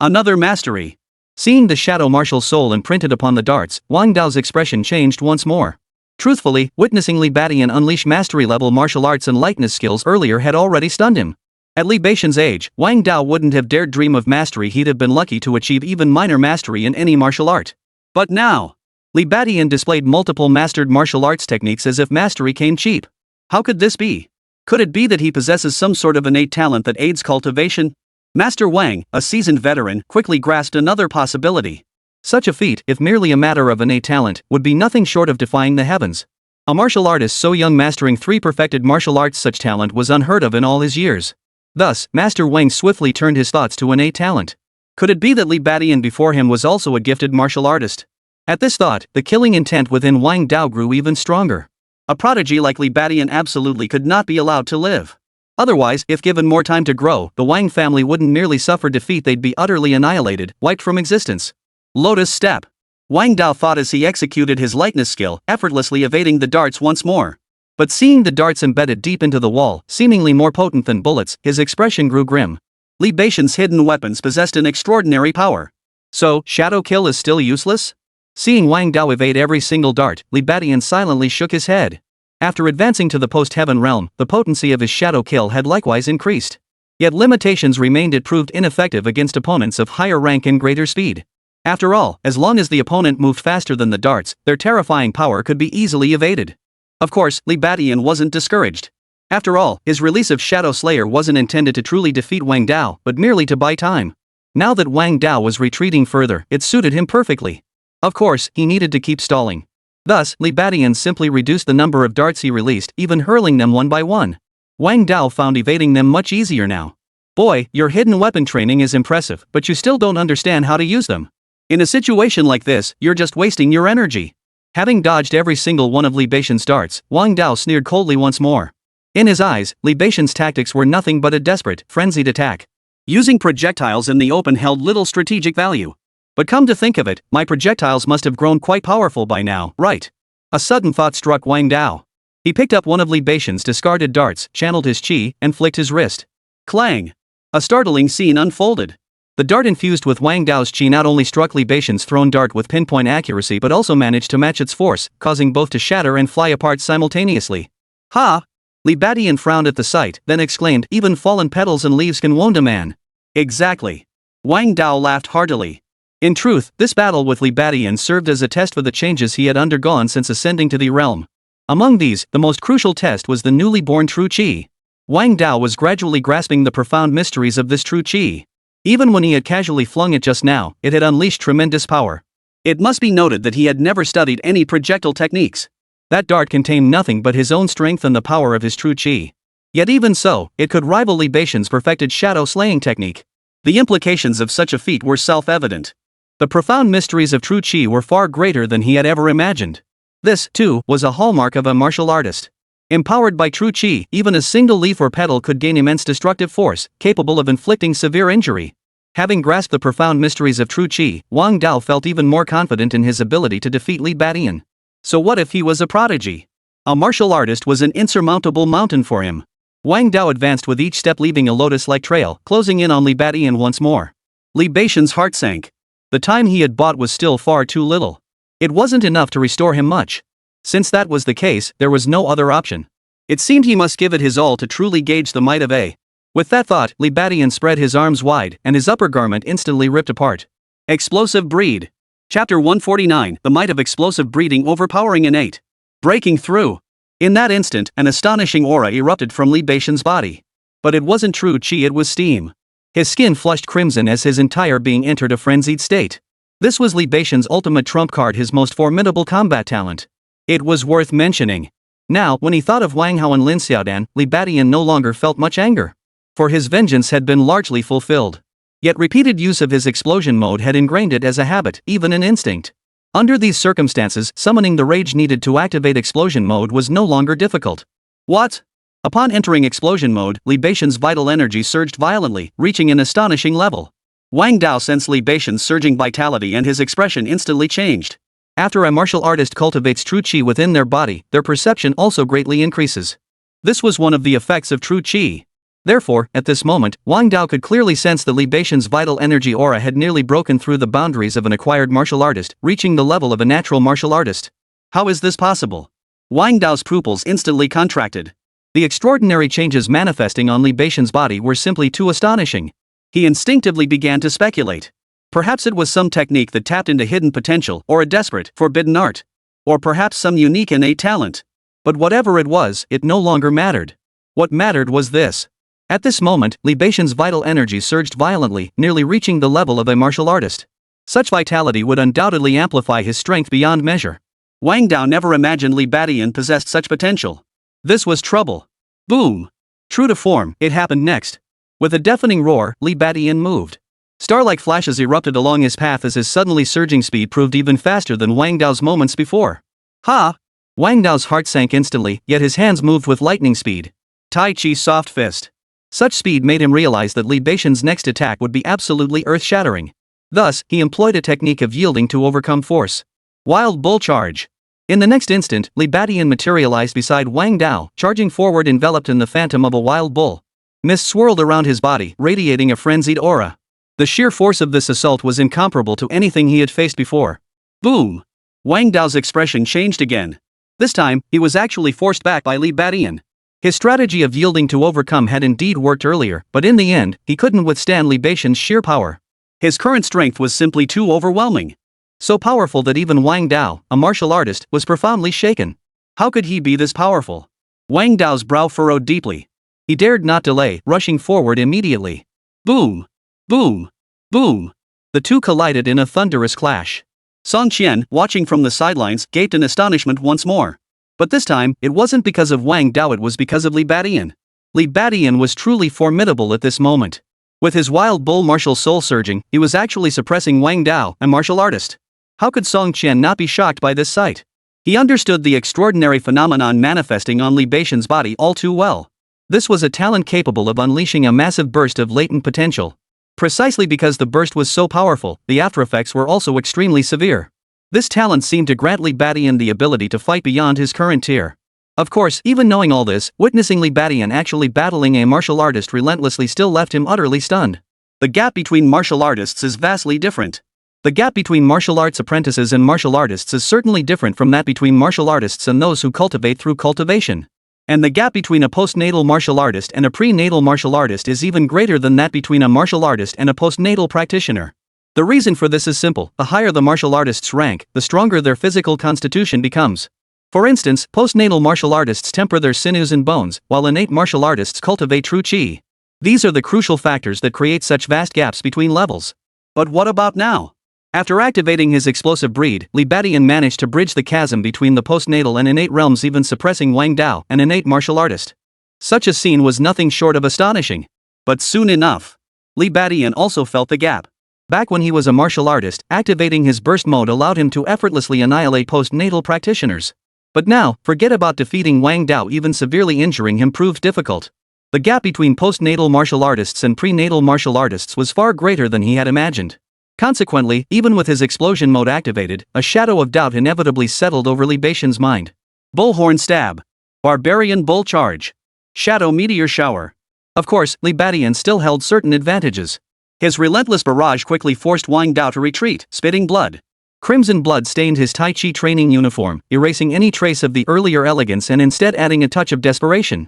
Another mastery. Seeing the shadow martial soul imprinted upon the darts, Wang Dao's expression changed once more. Truthfully, witnessing Li Badian unleash mastery-level martial arts and lightness skills earlier had already stunned him. At Li Badian's age, Wang Dao wouldn't have dared dream of mastery. He'd have been lucky to achieve even minor mastery in any martial art. But now, Li Badian displayed multiple mastered martial arts techniques as if mastery came cheap. How could this be? Could it be that he possesses some sort of innate talent that aids cultivation? Master Wang, a seasoned veteran, quickly grasped another possibility. Such a feat, if merely a matter of innate talent, would be nothing short of defying the heavens. A martial artist so young mastering 3 perfected martial arts, such talent was unheard of in all his years. Thus, Master Wang swiftly turned his thoughts to innate talent. Could it be that Li Badian before him was also a gifted martial artist? At this thought, the killing intent within Wang Dao grew even stronger. A prodigy like Li Badian absolutely could not be allowed to live. Otherwise, if given more time to grow, the Wang family wouldn't merely suffer defeat, they'd be utterly annihilated, wiped from existence. Lotus Step. Wang Dao thought as he executed his lightness skill, effortlessly evading the darts once more. But seeing the darts embedded deep into the wall, seemingly more potent than bullets, his expression grew grim. Li Badian's hidden weapons possessed an extraordinary power. So, Shadow Kill is still useless? Seeing Wang Dao evade every single dart, Li Badian silently shook his head. After advancing to the post-heaven realm, the potency of his Shadow Kill had likewise increased. Yet limitations remained. It proved ineffective against opponents of higher rank and greater speed. After all, as long as the opponent moved faster than the darts, their terrifying power could be easily evaded. Of course, Li Badian wasn't discouraged. After all, his release of Shadow Slayer wasn't intended to truly defeat Wang Dao, but merely to buy time. Now that Wang Dao was retreating further, it suited him perfectly. Of course, he needed to keep stalling. Thus, Li Badian simply reduced the number of darts he released, even hurling them one by one. Wang Dao found evading them much easier now. Boy, your hidden weapon training is impressive, but you still don't understand how to use them. In a situation like this, you're just wasting your energy. Having dodged every single one of Li Badian's darts, Wang Dao sneered coldly once more. In his eyes, Li Badian's tactics were nothing but a desperate, frenzied attack. Using projectiles in the open held little strategic value. But come to think of it, my projectiles must have grown quite powerful by now, right? A sudden thought struck Wang Dao. He picked up one of Li Badian's discarded darts, channeled his chi, and flicked his wrist. Clang! A startling scene unfolded. The dart infused with Wang Dao's chi not only struck Li Badian's thrown dart with pinpoint accuracy but also managed to match its force, causing both to shatter and fly apart simultaneously. Ha! Li Badian frowned at the sight, then exclaimed, even fallen petals and leaves can wound a man. Exactly. Wang Dao laughed heartily. In truth, this battle with Li Badian served as a test for the changes he had undergone since ascending to the realm. Among these, the most crucial test was the newly born true chi. Wang Dao was gradually grasping the profound mysteries of this true chi. Even when he had casually flung it just now, it had unleashed tremendous power. It must be noted that he had never studied any projectile techniques. That dart contained nothing but his own strength and the power of his true chi. Yet even so, it could rival Li Badian's perfected shadow slaying technique. The implications of such a feat were self-evident. The profound mysteries of true chi were far greater than he had ever imagined. This, too, was a hallmark of a martial artist. Empowered by true chi, even a single leaf or petal could gain immense destructive force, capable of inflicting severe injury. Having grasped the profound mysteries of true chi, Wang Dao felt even more confident in his ability to defeat Li Badian. So what if he was a prodigy? A martial artist was an insurmountable mountain for him. Wang Dao advanced with each step leaving a lotus-like trail, closing in on Li Badian once more. Li Badian's heart sank. The time he had bought was still far too little. It wasn't enough to restore him much. Since that was the case, there was no other option. It seemed he must give it his all to truly gauge the might of A. With that thought, Li Badian spread his arms wide, and his upper garment instantly ripped apart. Explosive breed. Chapter 149, The Might of Explosive Breeding Overpowering Innate. Breaking through. In that instant, an astonishing aura erupted from Li Badian's body. But it wasn't true chi, it was steam. His skin flushed crimson as his entire being entered a frenzied state. This was Li Badian's ultimate trump card, his most formidable combat talent. It was worth mentioning. Now, when he thought of Wang Hao and Lin Xiaodan, Li Badian no longer felt much anger. For his vengeance had been largely fulfilled. Yet repeated use of his explosion mode had ingrained it as a habit, even an instinct. Under these circumstances, summoning the rage needed to activate explosion mode was no longer difficult. What? Upon entering explosion mode, Li Badian's vital energy surged violently, reaching an astonishing level. Wang Dao sensed Li Badian's surging vitality and his expression instantly changed. After a martial artist cultivates true chi within their body, their perception also greatly increases. This was one of the effects of true chi. Therefore, at this moment, Wang Dao could clearly sense that Li Badian's vital energy aura had nearly broken through the boundaries of an acquired martial artist, reaching the level of a natural martial artist. How is this possible? Wang Dao's pupils instantly contracted. The extraordinary changes manifesting on Li Badian's body were simply too astonishing. He instinctively began to speculate. Perhaps it was some technique that tapped into hidden potential, or a desperate, forbidden art. Or perhaps some unique innate talent. But whatever it was, it no longer mattered. What mattered was this. At this moment, Li Badian's vital energy surged violently, nearly reaching the level of a martial artist. Such vitality would undoubtedly amplify his strength beyond measure. Wang Dao never imagined Li Badian possessed such potential. This was trouble. Boom! True to form, it happened next. With a deafening roar, Li Badian moved. Star-like flashes erupted along his path as his suddenly surging speed proved even faster than Wang Dao's moments before. Ha! Wang Dao's heart sank instantly, yet his hands moved with lightning speed. Tai Chi soft fist. Such speed made him realize that Li Badian's next attack would be absolutely earth-shattering. Thus, he employed a technique of yielding to overcome force. Wild Bull Charge. In the next instant, Li Badian materialized beside Wang Dao, charging forward enveloped in the phantom of a wild bull. Mist swirled around his body, radiating a frenzied aura. The sheer force of this assault was incomparable to anything he had faced before. Boom! Wang Dao's expression changed again. This time, he was actually forced back by Li Badian. His strategy of yielding to overcome had indeed worked earlier, but in the end, he couldn't withstand Li Badian's sheer power. His current strength was simply too overwhelming. So powerful that even Wang Dao, a martial artist, was profoundly shaken. How could he be this powerful? Wang Dao's brow furrowed deeply. He dared not delay, rushing forward immediately. Boom! Boom! Boom! The two collided in a thunderous clash. Song Qian, watching from the sidelines, gaped in astonishment once more. But this time, it wasn't because of Wang Dao, it was because of Li Badian. Li Badian was truly formidable at this moment. With his wild bull martial soul surging, he was actually suppressing Wang Dao, a martial artist. How could Song Qian not be shocked by this sight? He understood the extraordinary phenomenon manifesting on Li Badian's body all too well. This was a talent capable of unleashing a massive burst of latent potential. Precisely because the burst was so powerful, the aftereffects were also extremely severe. This talent seemed to grant Li Badian the ability to fight beyond his current tier. Of course, even knowing all this, witnessing Li Badian actually battling a martial artist relentlessly still left him utterly stunned. The gap between martial artists is vastly different. The gap between martial arts apprentices and martial artists is certainly different from that between martial artists and those who cultivate through cultivation. And the gap between a postnatal martial artist and a prenatal martial artist is even greater than that between a martial artist and a postnatal practitioner. The reason for this is simple: the higher the martial artist's rank, the stronger their physical constitution becomes. For instance, postnatal martial artists temper their sinews and bones, while innate martial artists cultivate true chi. These are the crucial factors that create such vast gaps between levels. But what about now? After activating his explosive breed, Li Badian managed to bridge the chasm between the postnatal and innate realms, even suppressing Wang Dao, an innate martial artist. Such a scene was nothing short of astonishing. But soon enough, Li Badian also felt the gap. Back when he was a martial artist, activating his burst mode allowed him to effortlessly annihilate postnatal practitioners. But now, forget about defeating Wang Dao, even severely injuring him proved difficult. The gap between postnatal martial artists and prenatal martial artists was far greater than he had imagined. Consequently, even with his explosion mode activated, a shadow of doubt inevitably settled over Li Badian's mind. Bullhorn Stab. Barbarian Bull Charge. Shadow Meteor Shower. Of course, Li Badian still held certain advantages. His relentless barrage quickly forced Wang Dao to retreat, spitting blood. Crimson blood stained his Tai Chi training uniform, erasing any trace of the earlier elegance and instead adding a touch of desperation.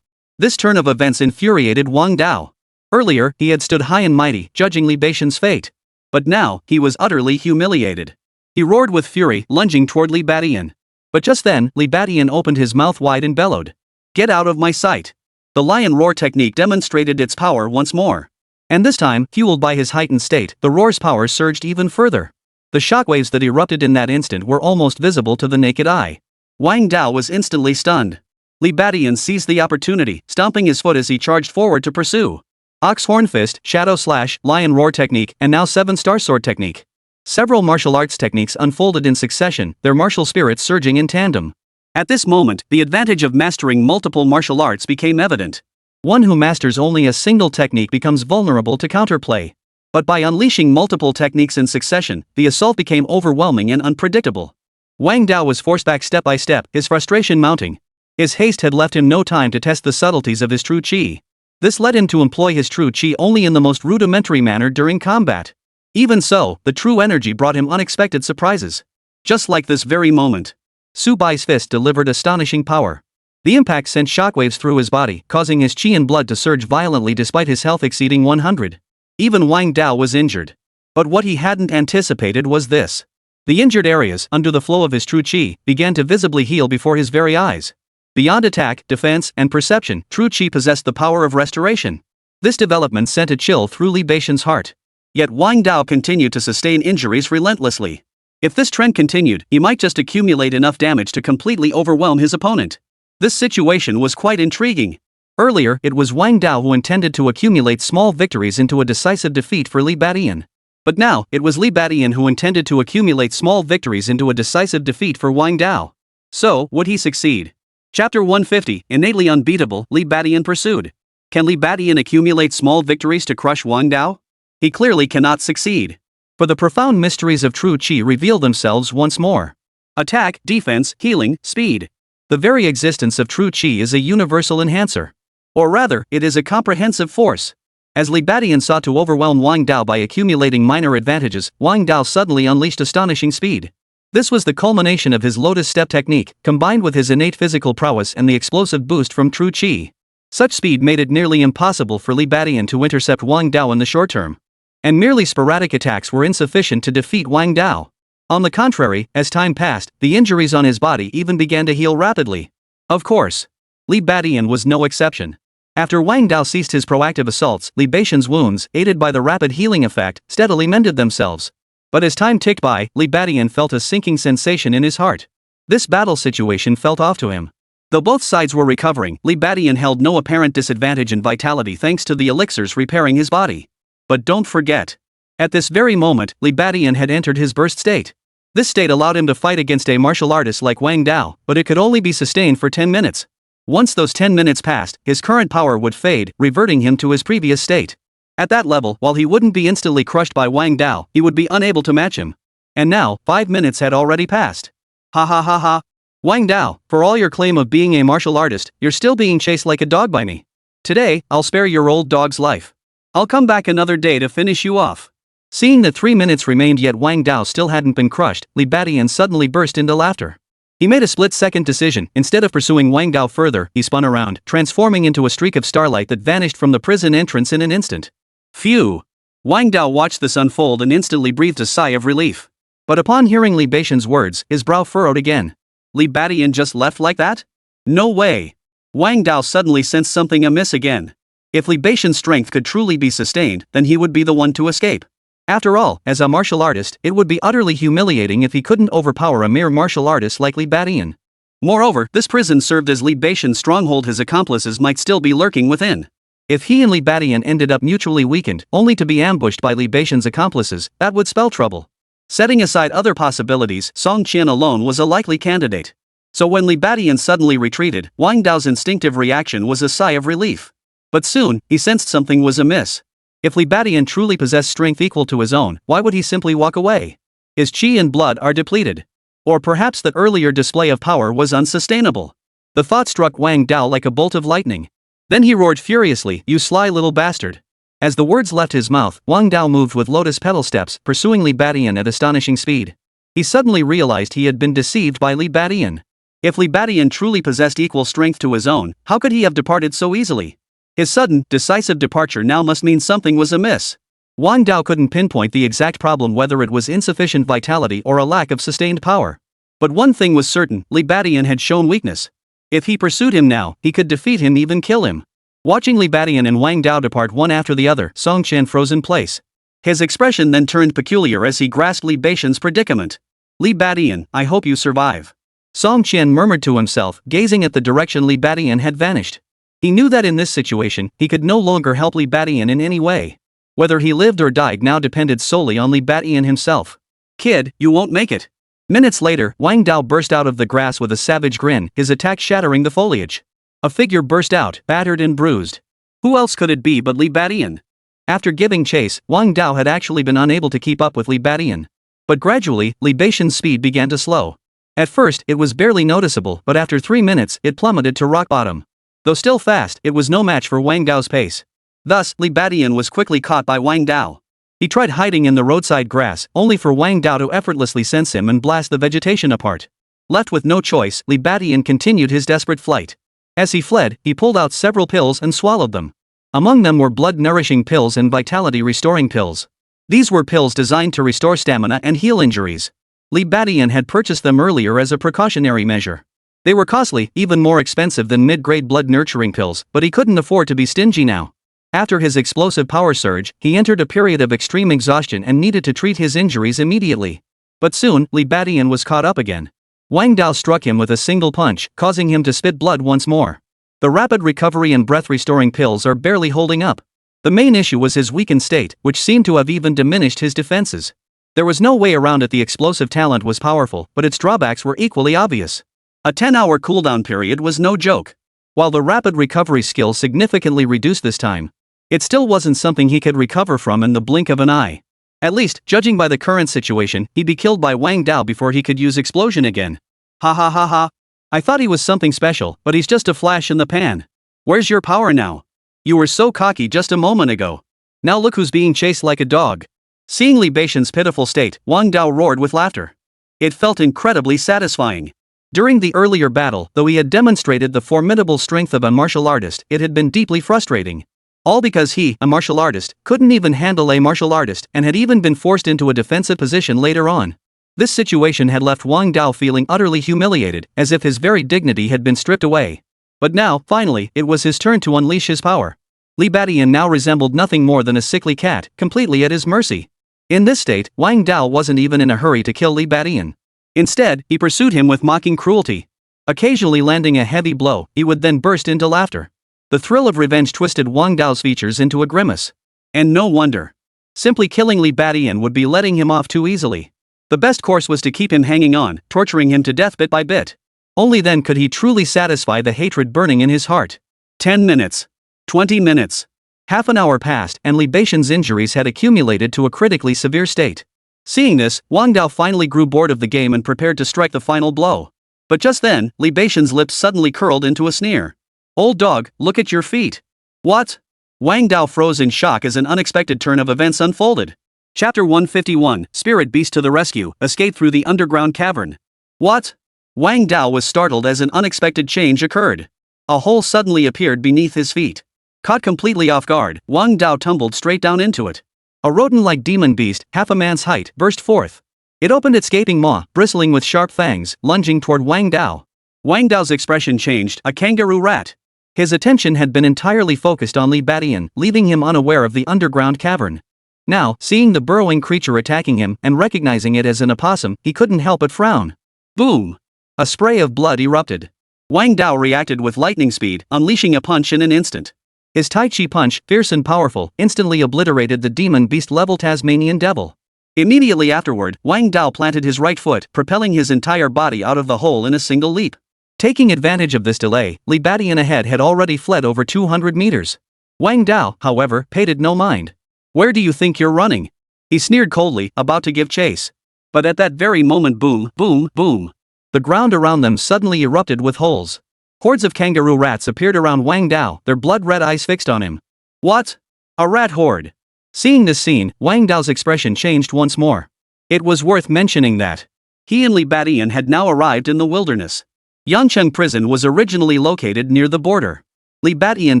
This turn of events infuriated Wang Dao. Earlier, he had stood high and mighty, judging Li Badian's fate. But now, he was utterly humiliated. He roared with fury, lunging toward Li Badian. But just then, Li Badian opened his mouth wide and bellowed. "Get out of my sight!" The lion roar technique demonstrated its power once more. And this time, fueled by his heightened state, the roar's power surged even further. The shockwaves that erupted in that instant were almost visible to the naked eye. Wang Dao was instantly stunned. Li Badian seized the opportunity, stomping his foot as he charged forward to pursue. Ox Horn Fist, Shadow Slash, Lion Roar technique, and now 7-star sword technique. Several martial arts techniques unfolded in succession, their martial spirits surging in tandem. At this moment, the advantage of mastering multiple martial arts became evident. One who masters only a single technique becomes vulnerable to counterplay. But by unleashing multiple techniques in succession, the assault became overwhelming and unpredictable. Wang Dao was forced back step by step, his frustration mounting. His haste had left him no time to test the subtleties of his true chi. This led him to employ his true chi only in the most rudimentary manner during combat. Even so, the true energy brought him unexpected surprises. Just like this very moment. Su Bai's fist delivered astonishing power. The impact sent shockwaves through his body, causing his chi and blood to surge violently despite his health exceeding 100. Even Wang Dao was injured. But what he hadn't anticipated was this. The injured areas, under the flow of his true chi, began to visibly heal before his very eyes. Beyond attack, defense, and perception, true chi possessed the power of restoration. This development sent a chill through Li Badian's heart. Yet Wang Dao continued to sustain injuries relentlessly. If this trend continued, he might just accumulate enough damage to completely overwhelm his opponent. This situation was quite intriguing. Earlier, it was Wang Dao who intended to accumulate small victories into a decisive defeat for Li Badian. But now, it was Li Badian who intended to accumulate small victories into a decisive defeat for Wang Dao. So, would he succeed? Chapter 150, Innately Unbeatable, Li Badian pursued. Can Li Badian accumulate small victories to crush Wang Dao? He clearly cannot succeed. For the profound mysteries of true chi reveal themselves once more. Attack, defense, healing, speed. The very existence of true chi is a universal enhancer. Or rather, it is a comprehensive force. As Li Badian sought to overwhelm Wang Dao by accumulating minor advantages, Wang Dao suddenly unleashed astonishing speed. This was the culmination of his lotus step technique, combined with his innate physical prowess and the explosive boost from true chi. Such speed made it nearly impossible for Li Badian to intercept Wang Dao in the short term. And merely sporadic attacks were insufficient to defeat Wang Dao. On the contrary, as time passed, the injuries on his body even began to heal rapidly. Of course, Li Badian was no exception. After Wang Dao ceased his proactive assaults, Li Badian's wounds, aided by the rapid healing effect, steadily mended themselves. But as time ticked by, Li Badian felt a sinking sensation in his heart. This battle situation felt off to him. Though both sides were recovering, Li Badian held no apparent disadvantage in vitality thanks to the elixirs repairing his body. But don't forget. At this very moment, Li Badian had entered his burst state. This state allowed him to fight against a martial artist like Wang Dao, but it could only be sustained for 10 minutes. Once those 10 minutes passed, his current power would fade, reverting him to his previous state. At that level, while he wouldn't be instantly crushed by Wang Dao, he would be unable to match him. And now, 5 minutes had already passed. Ha ha ha ha. Wang Dao, for all your claim of being a martial artist, you're still being chased like a dog by me. Today, I'll spare your old dog's life. I'll come back another day to finish you off. Seeing that 3 minutes remained yet Wang Dao still hadn't been crushed, Li Badian suddenly burst into laughter. He made a split-second decision. Instead of pursuing Wang Dao further, he spun around, transforming into a streak of starlight that vanished from the prison entrance in an instant. Phew! Wang Dao watched this unfold and instantly breathed a sigh of relief. But upon hearing Li Badian's words, his brow furrowed again. Li Badian just left like that? No way! Wang Dao suddenly sensed something amiss again. If Li Badian's strength could truly be sustained, then he would be the one to escape. After all, as a martial artist, it would be utterly humiliating if he couldn't overpower a mere martial artist like Li Badian. Moreover, this prison served as Li Badian's stronghold. His accomplices might still be lurking within. If he and Li Badian ended up mutually weakened, only to be ambushed by Li Beixian's accomplices, that would spell trouble. Setting aside other possibilities, Song Qian alone was a likely candidate. So when Li Badian suddenly retreated, Wang Dao's instinctive reaction was a sigh of relief. But soon, he sensed something was amiss. If Li Badian truly possessed strength equal to his own, why would he simply walk away? His qi and blood are depleted. Or perhaps that earlier display of power was unsustainable. The thought struck Wang Dao like a bolt of lightning. Then he roared furiously, "You sly little bastard." As the words left his mouth, Wang Dao moved with lotus petal steps, pursuing Li Badian at astonishing speed. He suddenly realized he had been deceived by Li Badian. If Li Badian truly possessed equal strength to his own, how could he have departed so easily? His sudden, decisive departure now must mean something was amiss. Wang Dao couldn't pinpoint the exact problem, whether it was insufficient vitality or a lack of sustained power. But one thing was certain, Li Badian had shown weakness. If he pursued him now, he could defeat him, even kill him. Watching Li Badian and Wang Dao depart one after the other, Song Qian froze in place. His expression then turned peculiar as he grasped Li Beixian's predicament. "Li Badian, I hope you survive," Song Qian murmured to himself, gazing at the direction Li Badian had vanished. He knew that in this situation, he could no longer help Li Badian in any way. Whether he lived or died now depended solely on Li Badian himself. "Kid, you won't make it." Minutes later, Wang Dao burst out of the grass with a savage grin, his attack shattering the foliage. A figure burst out, battered and bruised. Who else could it be but Li Badian? After giving chase, Wang Dao had actually been unable to keep up with Li Badian. But gradually, Li Beixian's speed began to slow. At first, it was barely noticeable, but after 3 minutes, it plummeted to rock bottom. Though still fast, it was no match for Wang Dao's pace. Thus, Li Badian was quickly caught by Wang Dao. He tried hiding in the roadside grass, only for Wang Dao to effortlessly sense him and blast the vegetation apart. Left with no choice, Li Badian continued his desperate flight. As he fled, he pulled out several pills and swallowed them. Among them were blood-nourishing pills and vitality-restoring pills. These were pills designed to restore stamina and heal injuries. Li Badian had purchased them earlier as a precautionary measure. They were costly, even more expensive than mid-grade blood-nurturing pills, but he couldn't afford to be stingy now. After his explosive power surge, he entered a period of extreme exhaustion and needed to treat his injuries immediately. But soon, Li Badian was caught up again. Wang Dao struck him with a single punch, causing him to spit blood once more. The rapid recovery and breath-restoring pills are barely holding up. The main issue was his weakened state, which seemed to have even diminished his defenses. There was no way around it. The explosive talent was powerful, but its drawbacks were equally obvious. A 10-hour cooldown period was no joke. While the rapid recovery skill significantly reduced this time, it still wasn't something he could recover from in the blink of an eye. At least, judging by the current situation, he'd be killed by Wang Dao before he could use explosion again. Ha ha ha ha. I thought he was something special, but he's just a flash in the pan. Where's your power now? You were so cocky just a moment ago. Now look who's being chased like a dog. Seeing Li Beixian's pitiful state, Wang Dao roared with laughter. It felt incredibly satisfying. During the earlier battle, though he had demonstrated the formidable strength of a martial artist, it had been deeply frustrating. All because he, a martial artist, couldn't even handle a martial artist and had even been forced into a defensive position later on. This situation had left Wang Dao feeling utterly humiliated, as if his very dignity had been stripped away. But now, finally, it was his turn to unleash his power. Li Badian now resembled nothing more than a sickly cat, completely at his mercy. In this state, Wang Dao wasn't even in a hurry to kill Li Badian. Instead, he pursued him with mocking cruelty. Occasionally landing a heavy blow, he would then burst into laughter. The thrill of revenge twisted Wang Dao's features into a grimace. And no wonder. Simply killing Li Badian would be letting him off too easily. The best course was to keep him hanging on, torturing him to death bit by bit. Only then could he truly satisfy the hatred burning in his heart. 10 minutes. 20 minutes. Half an hour passed, and Li Beixian's injuries had accumulated to a critically severe state. Seeing this, Wang Dao finally grew bored of the game and prepared to strike the final blow. But just then, Li Beixian's lips suddenly curled into a sneer. "Old dog, look at your feet." "What?" Wang Dao froze in shock as an unexpected turn of events unfolded. Chapter 151, Spirit Beast to the Rescue, Escape through the Underground Cavern. "What?" Wang Dao was startled as an unexpected change occurred. A hole suddenly appeared beneath his feet. Caught completely off guard, Wang Dao tumbled straight down into it. A rodent-like demon beast, half a man's height, burst forth. It opened its gaping maw, bristling with sharp fangs, lunging toward Wang Dao. Wang Dao's expression changed, a kangaroo rat. His attention had been entirely focused on Li Badian, leaving him unaware of the underground cavern. Now, seeing the burrowing creature attacking him and recognizing it as an opossum, he couldn't help but frown. Boom! A spray of blood erupted. Wang Dao reacted with lightning speed, unleashing a punch in an instant. His Tai Chi punch, fierce and powerful, instantly obliterated the demon beast-level Tasmanian devil. Immediately afterward, Wang Dao planted his right foot, propelling his entire body out of the hole in a single leap. Taking advantage of this delay, Li Badian ahead had already fled over 200 meters. Wang Dao, however, paid it no mind. "Where do you think you're running?" he sneered coldly, about to give chase. But at that very moment, boom, boom, boom. The ground around them suddenly erupted with holes. Hordes of kangaroo rats appeared around Wang Dao, their blood-red eyes fixed on him. "What? A rat horde?" Seeing this scene, Wang Dao's expression changed once more. It was worth mentioning that he and Li Badian had now arrived in the wilderness. Yancheng prison was originally located near the border. Li Badian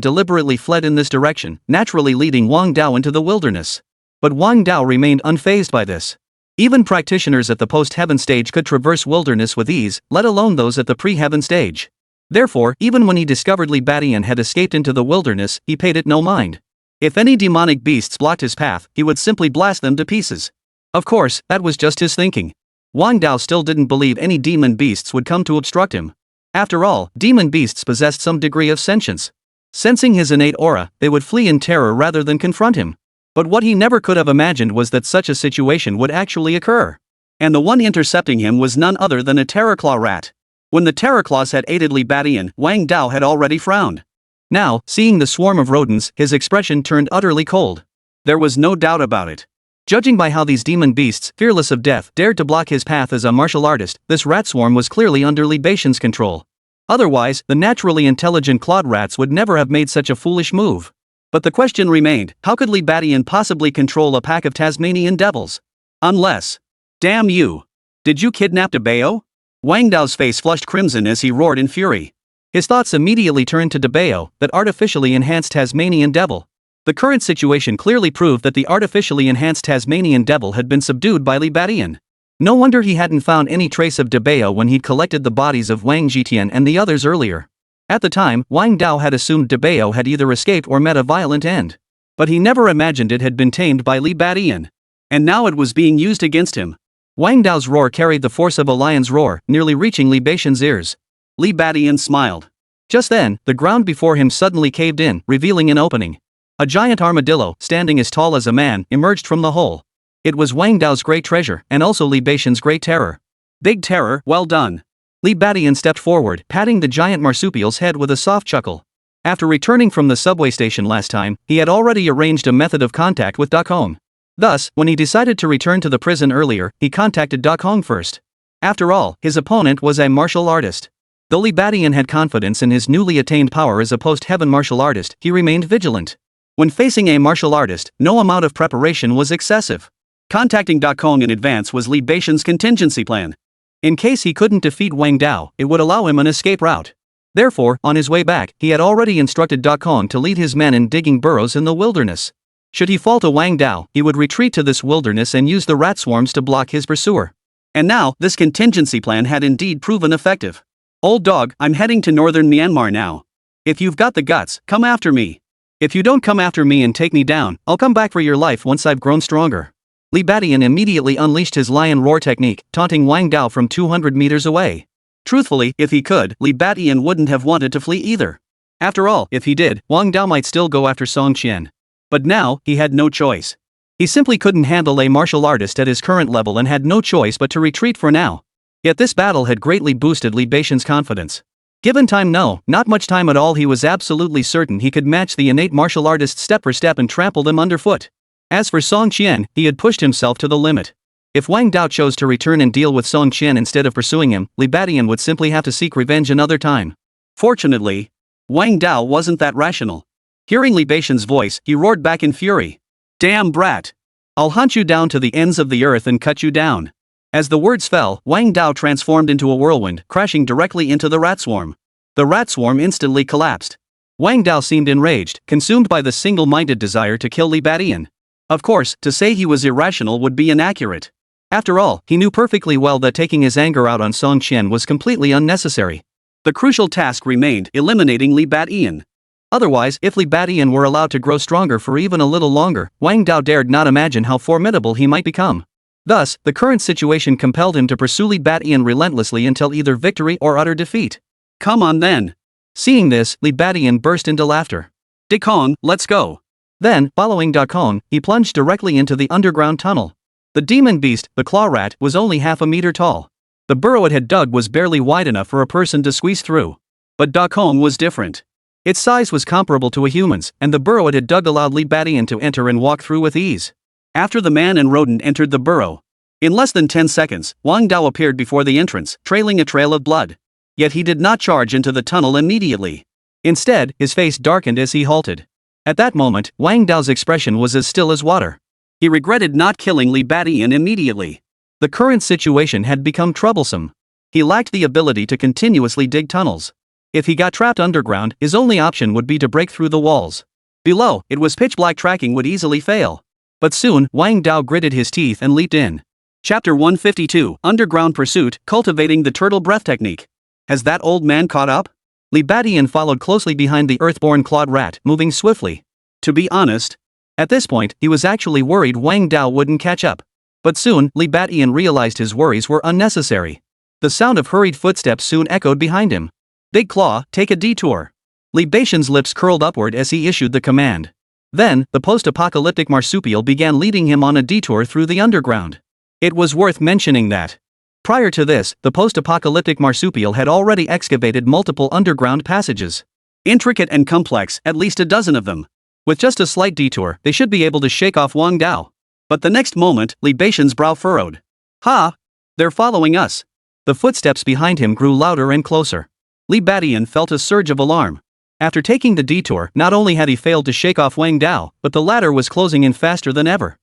deliberately fled in this direction, naturally leading Wang Dao into the wilderness. But Wang Dao remained unfazed by this. Even practitioners at the post-heaven stage could traverse wilderness with ease, let alone those at the pre-heaven stage. Therefore, even when he discovered Li Badian had escaped into the wilderness, he paid it no mind. If any demonic beasts blocked his path, he would simply blast them to pieces. Of course, that was just his thinking. Wang Dao still didn't believe any demon beasts would come to obstruct him. After all, demon beasts possessed some degree of sentience. Sensing his innate aura, they would flee in terror rather than confront him. But what he never could have imagined was that such a situation would actually occur. And the one intercepting him was none other than a Terrorclaw rat. When the Terrorclaws had aided Li Badian, Wang Dao had already frowned. Now, seeing the swarm of rodents, his expression turned utterly cold. There was no doubt about it. Judging by how these demon beasts, fearless of death, dared to block his path as a martial artist, this rat swarm was clearly under Li Badian's control. Otherwise, the naturally intelligent clawed rats would never have made such a foolish move. But the question remained, how could Li Badian possibly control a pack of Tasmanian devils? Unless... Damn you! Did you kidnap Debao? Wang Dao's face flushed crimson as he roared in fury. His thoughts immediately turned to Debao, that artificially enhanced Tasmanian devil. The current situation clearly proved that the artificially enhanced Tasmanian devil had been subdued by Li Badian. No wonder he hadn't found any trace of Debao when he'd collected the bodies of Wang Jitian and the others earlier. At the time, Wang Dao had assumed Debao had either escaped or met a violent end. But he never imagined it had been tamed by Li Badian. And now it was being used against him. Wang Dao's roar carried the force of a lion's roar, nearly reaching Li Badian's ears. Li Badian smiled. Just then, the ground before him suddenly caved in, revealing an opening. A giant armadillo, standing as tall as a man, emerged from the hole. It was Wang Dao's great treasure, and also Li Badian's great terror. Big terror, well done. Li Badian stepped forward, patting the giant marsupial's head with a soft chuckle. After returning from the subway station last time, he had already arranged a method of contact with Duck Hong. Thus, when he decided to return to the prison earlier, he contacted Duck Hong first. After all, his opponent was a martial artist. Though Li Badian had confidence in his newly attained power as a post-heaven martial artist, he remained vigilant. When facing a martial artist, no amount of preparation was excessive. Contacting Duck Hong in advance was Li Badian's contingency plan. In case he couldn't defeat Wang Dao, it would allow him an escape route. Therefore, on his way back, he had already instructed Duck Hong to lead his men in digging burrows in the wilderness. Should he fall to Wang Dao, he would retreat to this wilderness and use the rat swarms to block his pursuer. And now, this contingency plan had indeed proven effective. Old dog, I'm heading to northern Myanmar now. If you've got the guts, come after me. If you don't come after me and take me down, I'll come back for your life once I've grown stronger. Li Badian immediately unleashed his lion roar technique, taunting Wang Dao from 200 meters away. Truthfully, if he could, Li Badian wouldn't have wanted to flee either. After all, if he did, Wang Dao might still go after Song Qian. But now, he had no choice. He simply couldn't handle a martial artist at his current level and had no choice but to retreat for now. Yet this battle had greatly boosted Li Badian's confidence. Given time, not much time at all, he was absolutely certain he could match the innate martial artist step for step and trample them underfoot. As for Song Qian, he had pushed himself to the limit. If Wang Dao chose to return and deal with Song Qian instead of pursuing him, Li Badian would simply have to seek revenge another time. Fortunately, Wang Dao wasn't that rational. Hearing Li Badian's voice, he roared back in fury. Damn brat! I'll hunt you down to the ends of the earth and cut you down. As the words fell, Wang Dao transformed into a whirlwind, crashing directly into the rat swarm. The rat swarm instantly collapsed. Wang Dao seemed enraged, consumed by the single-minded desire to kill Li Badian. Of course, to say he was irrational would be inaccurate. After all, he knew perfectly well that taking his anger out on Song Qian was completely unnecessary. The crucial task remained eliminating Li Badian. Otherwise, if Li Badian were allowed to grow stronger for even a little longer, Wang Dao dared not imagine how formidable he might become. Thus, the current situation compelled him to pursue Li Badian relentlessly until either victory or utter defeat. Come on then. Seeing this, Li Badian burst into laughter. Dekong, let's go. Then, following Dakong, he plunged directly into the underground tunnel. The demon beast, the claw rat, was only half a meter tall. The burrow it had dug was barely wide enough for a person to squeeze through. But Dakong was different. Its size was comparable to a human's, and the burrow it had dug allowed Li Badian to enter and walk through with ease. After the man and rodent entered the burrow, in less than 10 seconds, Wang Dao appeared before the entrance, trailing a trail of blood. Yet he did not charge into the tunnel immediately. Instead, his face darkened as he halted. At that moment, Wang Dao's expression was as still as water. He regretted not killing Li Badian immediately. The current situation had become troublesome. He lacked the ability to continuously dig tunnels. If he got trapped underground, his only option would be to break through the walls. Below, it was pitch black, tracking would easily fail. But soon, Wang Dao gritted his teeth and leaped in. Chapter 152, Underground Pursuit, Cultivating the Turtle Breath Technique. Has that old man caught up? Li Badian followed closely behind the earthborn clawed rat, moving swiftly. To be honest, at this point, he was actually worried Wang Dao wouldn't catch up. But soon, Li Badian realized his worries were unnecessary. The sound of hurried footsteps soon echoed behind him. Big Claw, take a detour. Li Badian's lips curled upward as he issued the command. Then, the post-apocalyptic marsupial began leading him on a detour through the underground. It was worth mentioning that prior to this, the post-apocalyptic marsupial had already excavated multiple underground passages. Intricate and complex, at least a dozen of them. With just a slight detour, they should be able to shake off Wang Dao. But the next moment, Li Badian's brow furrowed. Ha! They're following us. The footsteps behind him grew louder and closer. Li Badian felt a surge of alarm. After taking the detour, not only had he failed to shake off Wang Dao, but the latter was closing in faster than ever.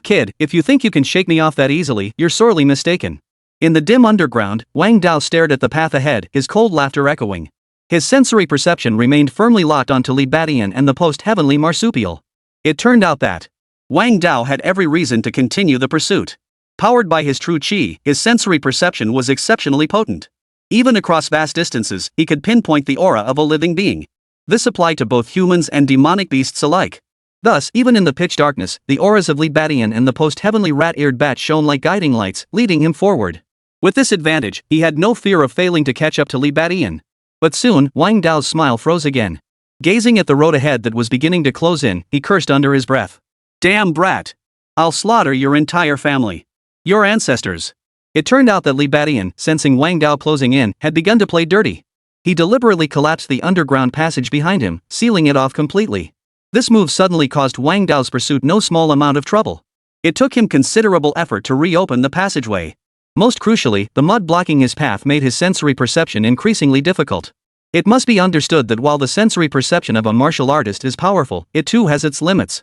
Kid, if you think you can shake me off that easily, you're sorely mistaken. In the dim underground, Wang Dao stared at the path ahead, his cold laughter echoing. His sensory perception remained firmly locked onto Li Badian and the post-heavenly marsupial. It turned out that Wang Dao had every reason to continue the pursuit. Powered by his true qi, his sensory perception was exceptionally potent. Even across vast distances, he could pinpoint the aura of a living being. This applied to both humans and demonic beasts alike. Thus, even in the pitch darkness, the auras of Li Badian and the post-heavenly rat-eared bat shone like guiding lights, leading him forward. With this advantage, he had no fear of failing to catch up to Li Badian. But soon, Wang Dao's smile froze again. Gazing at the road ahead that was beginning to close in, he cursed under his breath. Damn brat! I'll slaughter your entire family. Your ancestors. It turned out that Li Badian, sensing Wang Dao closing in, had begun to play dirty. He deliberately collapsed the underground passage behind him, sealing it off completely. This move suddenly caused Wang Dao's pursuit no small amount of trouble. It took him considerable effort to reopen the passageway. Most crucially, the mud blocking his path made his sensory perception increasingly difficult. It must be understood that while the sensory perception of a martial artist is powerful, it too has its limits.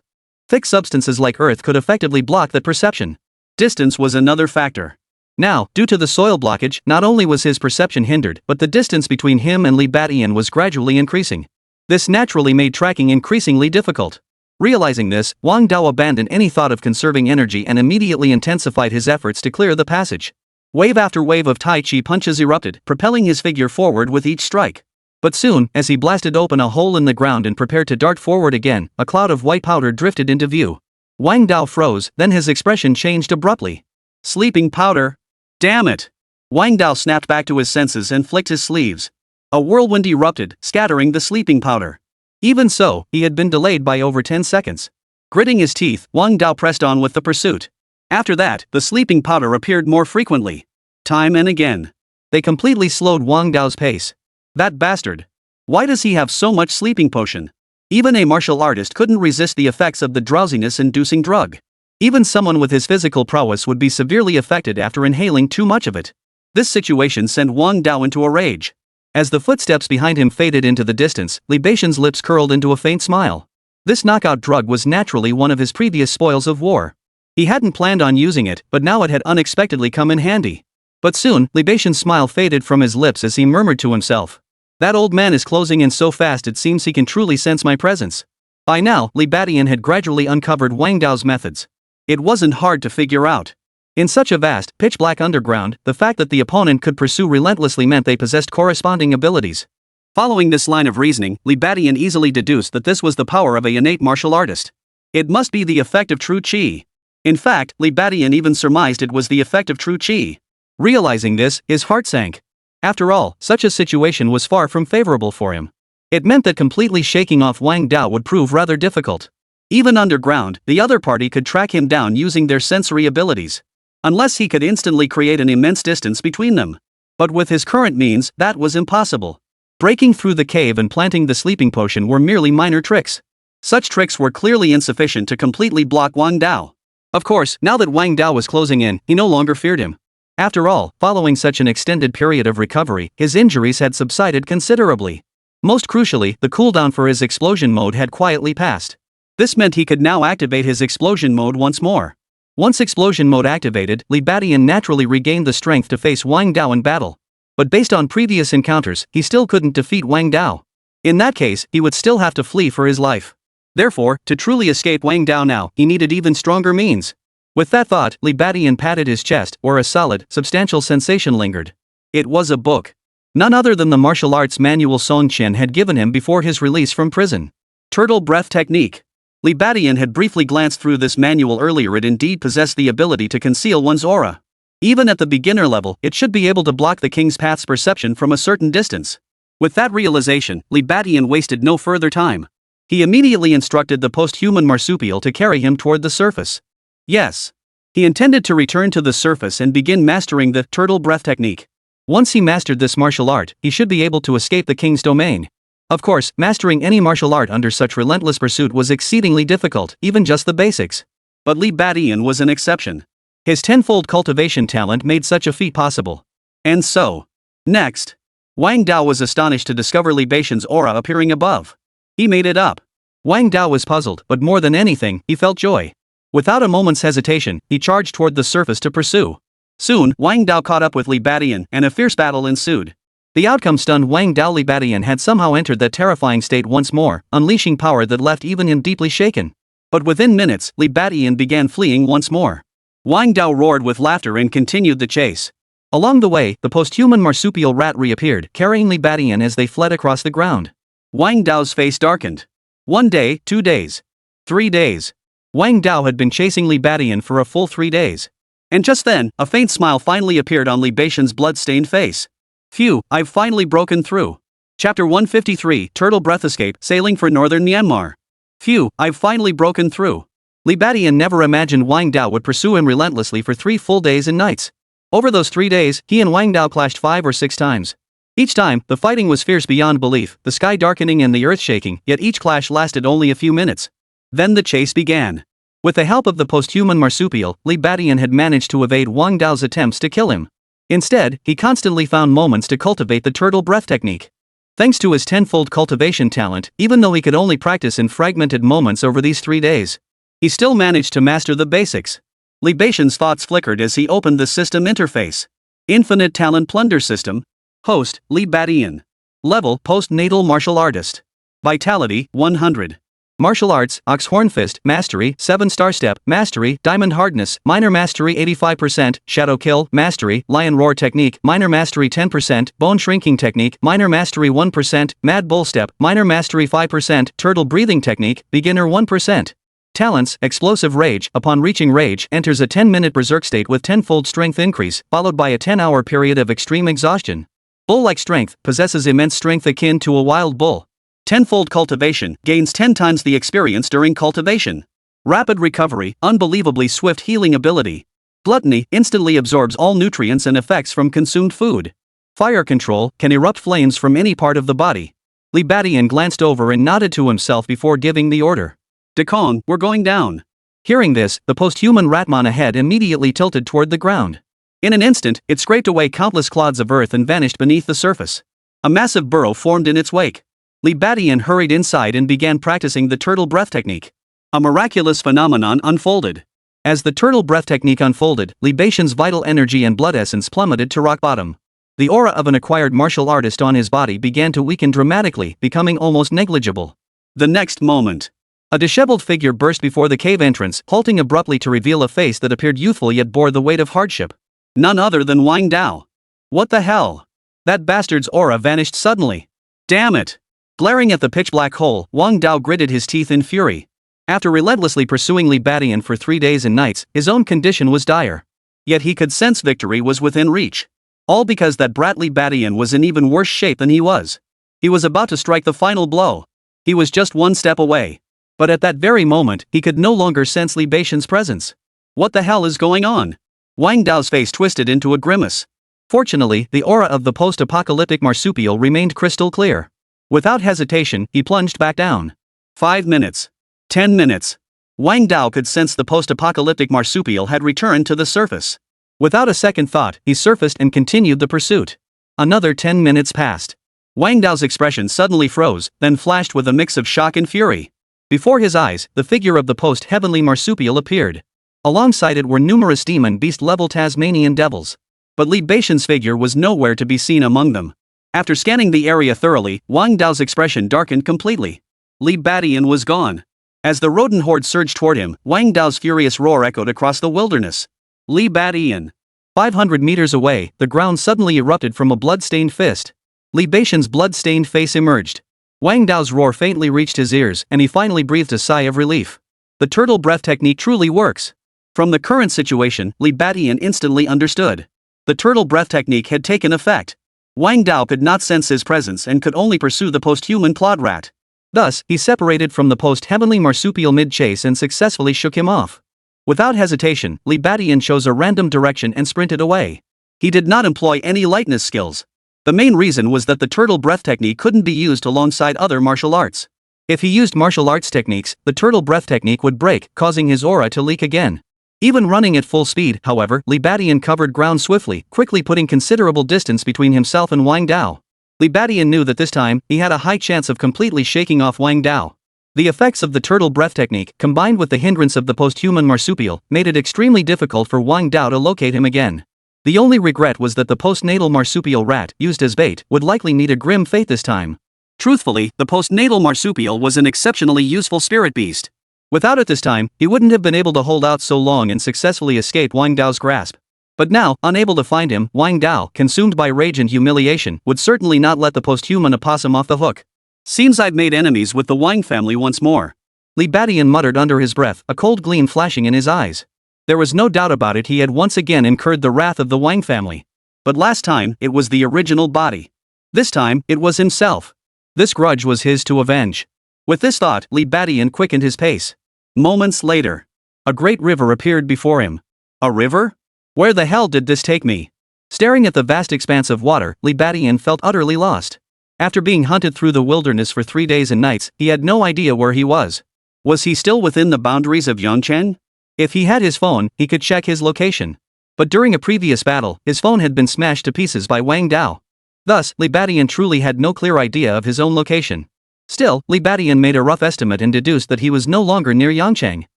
Thick substances like earth could effectively block that perception. Distance was another factor. Now, due to the soil blockage, not only was his perception hindered, but the distance between him and Li Badian was gradually increasing. This naturally made tracking increasingly difficult. Realizing this, Wang Dao abandoned any thought of conserving energy and immediately intensified his efforts to clear the passage. Wave after wave of Tai Chi punches erupted, propelling his figure forward with each strike. But soon, as he blasted open a hole in the ground and prepared to dart forward again, a cloud of white powder drifted into view. Wang Dao froze, then his expression changed abruptly. Sleeping powder? Damn it! Wang Dao snapped back to his senses and flicked his sleeves. A whirlwind erupted, scattering the sleeping powder. Even so, he had been delayed by over 10 seconds. Gritting his teeth, Wang Dao pressed on with the pursuit. After that, the sleeping powder appeared more frequently. Time and again. They completely slowed Wang Dao's pace. That bastard. Why does he have so much sleeping potion? Even a martial artist couldn't resist the effects of the drowsiness-inducing drug. Even someone with his physical prowess would be severely affected after inhaling too much of it. This situation sent Wang Dao into a rage. As the footsteps behind him faded into the distance, Li Badian's lips curled into a faint smile. This knockout drug was naturally one of his previous spoils of war. He hadn't planned on using it, but now it had unexpectedly come in handy. But soon, Li Badian's smile faded from his lips as he murmured to himself. That old man is closing in so fast it seems he can truly sense my presence. By now, Li Badian had gradually uncovered Wang Dao's methods. It wasn't hard to figure out. In such a vast, pitch-black underground, the fact that the opponent could pursue relentlessly meant they possessed corresponding abilities. Following this line of reasoning, Li Badian easily deduced that this was the power of an innate martial artist. It must be the effect of true qi. In fact, Li Badian even surmised it was the effect of true qi. Realizing this, his heart sank. After all, such a situation was far from favorable for him. It meant that completely shaking off Wang Dao would prove rather difficult. Even underground, the other party could track him down using their sensory abilities. Unless he could instantly create an immense distance between them. But with his current means, that was impossible. Breaking through the cave and planting the sleeping potion were merely minor tricks. Such tricks were clearly insufficient to completely block Wang Dao. Of course, now that Wang Dao was closing in, he no longer feared him. After all, following such an extended period of recovery, his injuries had subsided considerably. Most crucially, the cooldown for his explosion mode had quietly passed. This meant he could now activate his explosion mode once more. Once explosion mode activated, Li Badian naturally regained the strength to face Wang Dao in battle. But based on previous encounters, he still couldn't defeat Wang Dao. In that case, he would still have to flee for his life. Therefore, to truly escape Wang Dao now, he needed even stronger means. With that thought, Li Badian patted his chest, where a solid, substantial sensation lingered. It was a book. None other than the martial arts manual Song Qian had given him before his release from prison. Turtle Breath Technique. Li Badian had briefly glanced through this manual earlier. It indeed possessed the ability to conceal one's aura. Even at the beginner level, it should be able to block the king's path's perception from a certain distance. With that realization, Li Badian wasted no further time. He immediately instructed the post-human marsupial to carry him toward the surface. Yes. He intended to return to the surface and begin mastering the turtle breath technique. Once he mastered this martial art, he should be able to escape the king's domain. Of course, mastering any martial art under such relentless pursuit was exceedingly difficult, even just the basics. But Li Badian was an exception. His tenfold cultivation talent made such a feat possible. And so, next, Wang Dao was astonished to discover Li Badian's aura appearing above. He made it up. Wang Dao was puzzled, but more than anything, he felt joy. Without a moment's hesitation, he charged toward the surface to pursue. Soon, Wang Dao caught up with Li Badian, and a fierce battle ensued. The outcome stunned Wang Dao. Li Badian had somehow entered that terrifying state once more, unleashing power that left even him deeply shaken. But within minutes, Li Badian began fleeing once more. Wang Dao roared with laughter and continued the chase. Along the way, the post-human marsupial rat reappeared, carrying Li Badian as they fled across the ground. Wang Dao's face darkened. 1 day, 2 days. 3 days. Wang Dao had been chasing Li Badian for a full 3 days. And just then, a faint smile finally appeared on Li Badian's blood-stained face. Phew, I've finally broken through. Chapter 153, Turtle Breath Escape, Sailing for Northern Myanmar. Phew, I've finally broken through. Li Badian never imagined Wang Dao would pursue him relentlessly for 3 full days and nights. Over those 3 days, he and Wang Dao clashed 5 or 6 times. Each time, the fighting was fierce beyond belief, the sky darkening and the earth shaking, yet each clash lasted only a few minutes. Then the chase began. With the help of the post-human marsupial, Li Badian had managed to evade Wang Dao's attempts to kill him. Instead, he constantly found moments to cultivate the turtle breath technique. Thanks to his tenfold cultivation talent, even though he could only practice in fragmented moments over these 3 days, he still managed to master the basics. Li Badian's thoughts flickered as he opened the system interface. Infinite Plunder System. Host, Li Badian. Level, Postnatal Martial Artist. Vitality, 100. Martial Arts, Oxhorn Fist, Mastery, 7-star Step, Mastery, Diamond Hardness, Minor Mastery 85%, Shadow Kill, Mastery, Lion Roar Technique, Minor Mastery 10%, Bone Shrinking Technique, Minor Mastery 1%, Mad Bull Step, Minor Mastery 5%, Turtle Breathing Technique, Beginner 1%. Talents, Explosive Rage. Upon reaching Rage, enters a 10-minute berserk state with tenfold strength increase, followed by a 10-hour period of extreme exhaustion. Bull-like strength, possesses immense strength akin to a wild bull. Tenfold cultivation, gains 10 times the experience during cultivation. Rapid recovery, unbelievably swift healing ability. Gluttony, instantly absorbs all nutrients and effects from consumed food. Fire control, can erupt flames from any part of the body. Li Badian glanced over and nodded to himself before giving the order. "Dekong, we're going down." Hearing this, the post-human Ratmana head immediately tilted toward the ground. In an instant, it scraped away countless clods of earth and vanished beneath the surface. A massive burrow formed in its wake. Li Badian hurried inside and began practicing the turtle breath technique. A miraculous phenomenon unfolded. As the turtle breath technique unfolded, Li Badian's vital energy and blood essence plummeted to rock bottom. The aura of an acquired martial artist on his body began to weaken dramatically, becoming almost negligible. The next moment, a disheveled figure burst before the cave entrance, halting abruptly to reveal a face that appeared youthful yet bore the weight of hardship. None other than Wang Dao. What the hell? That bastard's aura vanished suddenly. Damn it! Glaring at the pitch-black hole, Wang Dao gritted his teeth in fury. After relentlessly pursuing Li Badian for 3 days and nights, his own condition was dire. Yet he could sense victory was within reach. All because that brat Li Badian was in even worse shape than he was. He was about to strike the final blow. He was just one step away. But at that very moment, he could no longer sense Li Beixian's presence. What the hell is going on? Wang Dao's face twisted into a grimace. Fortunately, the aura of the post-apocalyptic marsupial remained crystal clear. Without hesitation, he plunged back down. 5 minutes. 10 minutes. Wang Dao could sense the post-apocalyptic marsupial had returned to the surface. Without a second thought, he surfaced and continued the pursuit. Another 10 minutes passed. Wang Dao's expression suddenly froze, then flashed with a mix of shock and fury. Before his eyes, the figure of the post-heavenly marsupial appeared. Alongside it were numerous demon beast-level Tasmanian devils. But Li Beixian's figure was nowhere to be seen among them. After scanning the area thoroughly, Wang Dao's expression darkened completely. Li Beixian was gone. As the rodent horde surged toward him, Wang Dao's furious roar echoed across the wilderness. Li Beixian. 500 meters away, the ground suddenly erupted from a blood-stained fist. Li Beixian's blood-stained face emerged. Wang Dao's roar faintly reached his ears, and he finally breathed a sigh of relief. The turtle breath technique truly works. From the current situation, Li Beixian instantly understood. The turtle breath technique had taken effect. Wang Dao could not sense his presence and could only pursue the post-human plod rat. Thus, he separated from the post-heavenly marsupial mid-chase and successfully shook him off. Without hesitation, Li Beixian chose a random direction and sprinted away. He did not employ any lightness skills. The main reason was that the turtle breath technique couldn't be used alongside other martial arts. If he used martial arts techniques, the turtle breath technique would break, causing his aura to leak again. Even running at full speed, however, Li Beixian covered ground swiftly, quickly putting considerable distance between himself and Wang Dao. Li Beixian knew that this time, he had a high chance of completely shaking off Wang Dao. The effects of the turtle breath technique, combined with the hindrance of the post-human marsupial, made it extremely difficult for Wang Dao to locate him again. The only regret was that the postnatal marsupial rat, used as bait, would likely meet a grim fate this time. Truthfully, the postnatal marsupial was an exceptionally useful spirit beast. Without it this time, he wouldn't have been able to hold out so long and successfully escape Wang Dao's grasp. But now, unable to find him, Wang Dao, consumed by rage and humiliation, would certainly not let the post-human opossum off the hook. Seems I've made enemies with the Wang family once more. Li Beixian muttered under his breath, a cold gleam flashing in his eyes. There was no doubt about it, he had once again incurred the wrath of the Wang family. But last time, it was the original body. This time, it was himself. This grudge was his to avenge. With this thought, Li Beixian quickened his pace. Moments later, a great river appeared before him. A river? Where the hell did this take me? Staring at the vast expanse of water, Li Beixian felt utterly lost. After being hunted through the wilderness for 3 days and nights, he had no idea where he was. Was he still within the boundaries of Yangcheng? If he had his phone, he could check his location. But during a previous battle, his phone had been smashed to pieces by Wang Dao. Thus, Li Beixian truly had no clear idea of his own location. Still, Li Beixian made a rough estimate and deduced that he was no longer near Yangcheng.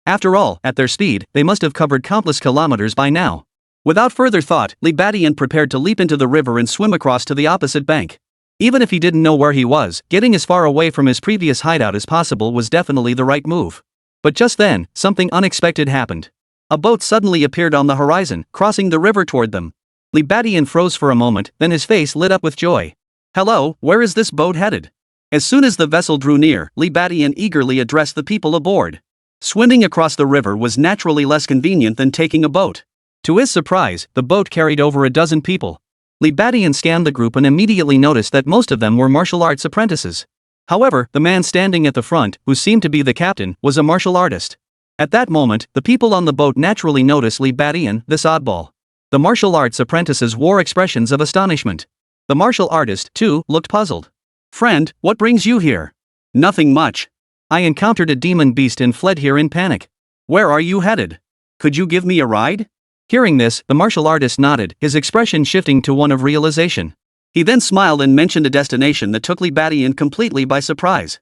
After all, at their speed, they must have covered countless kilometers by now. Without further thought, Li Beixian prepared to leap into the river and swim across to the opposite bank. Even if he didn't know where he was, getting as far away from his previous hideout as possible was definitely the right move. But just then, something unexpected happened. A boat suddenly appeared on the horizon, crossing the river toward them. Li Beixian froze for a moment, then his face lit up with joy. Hello, where is this boat headed? As soon as the vessel drew near, Li Beixian eagerly addressed the people aboard. Swimming across the river was naturally less convenient than taking a boat. To his surprise, the boat carried over a dozen people. Li Beixian scanned the group and immediately noticed that most of them were martial arts apprentices. However, the man standing at the front, who seemed to be the captain, was a martial artist. At that moment, the people on the boat naturally noticed Li Beixian, this oddball. The martial arts apprentices wore expressions of astonishment. The martial artist, too, looked puzzled. Friend, what brings you here? Nothing much. I encountered a demon beast and fled here in panic. Where are you headed? Could you give me a ride? Hearing this, the martial artist nodded, his expression shifting to one of realization. He then smiled and mentioned a destination that took Li Beixian completely by surprise.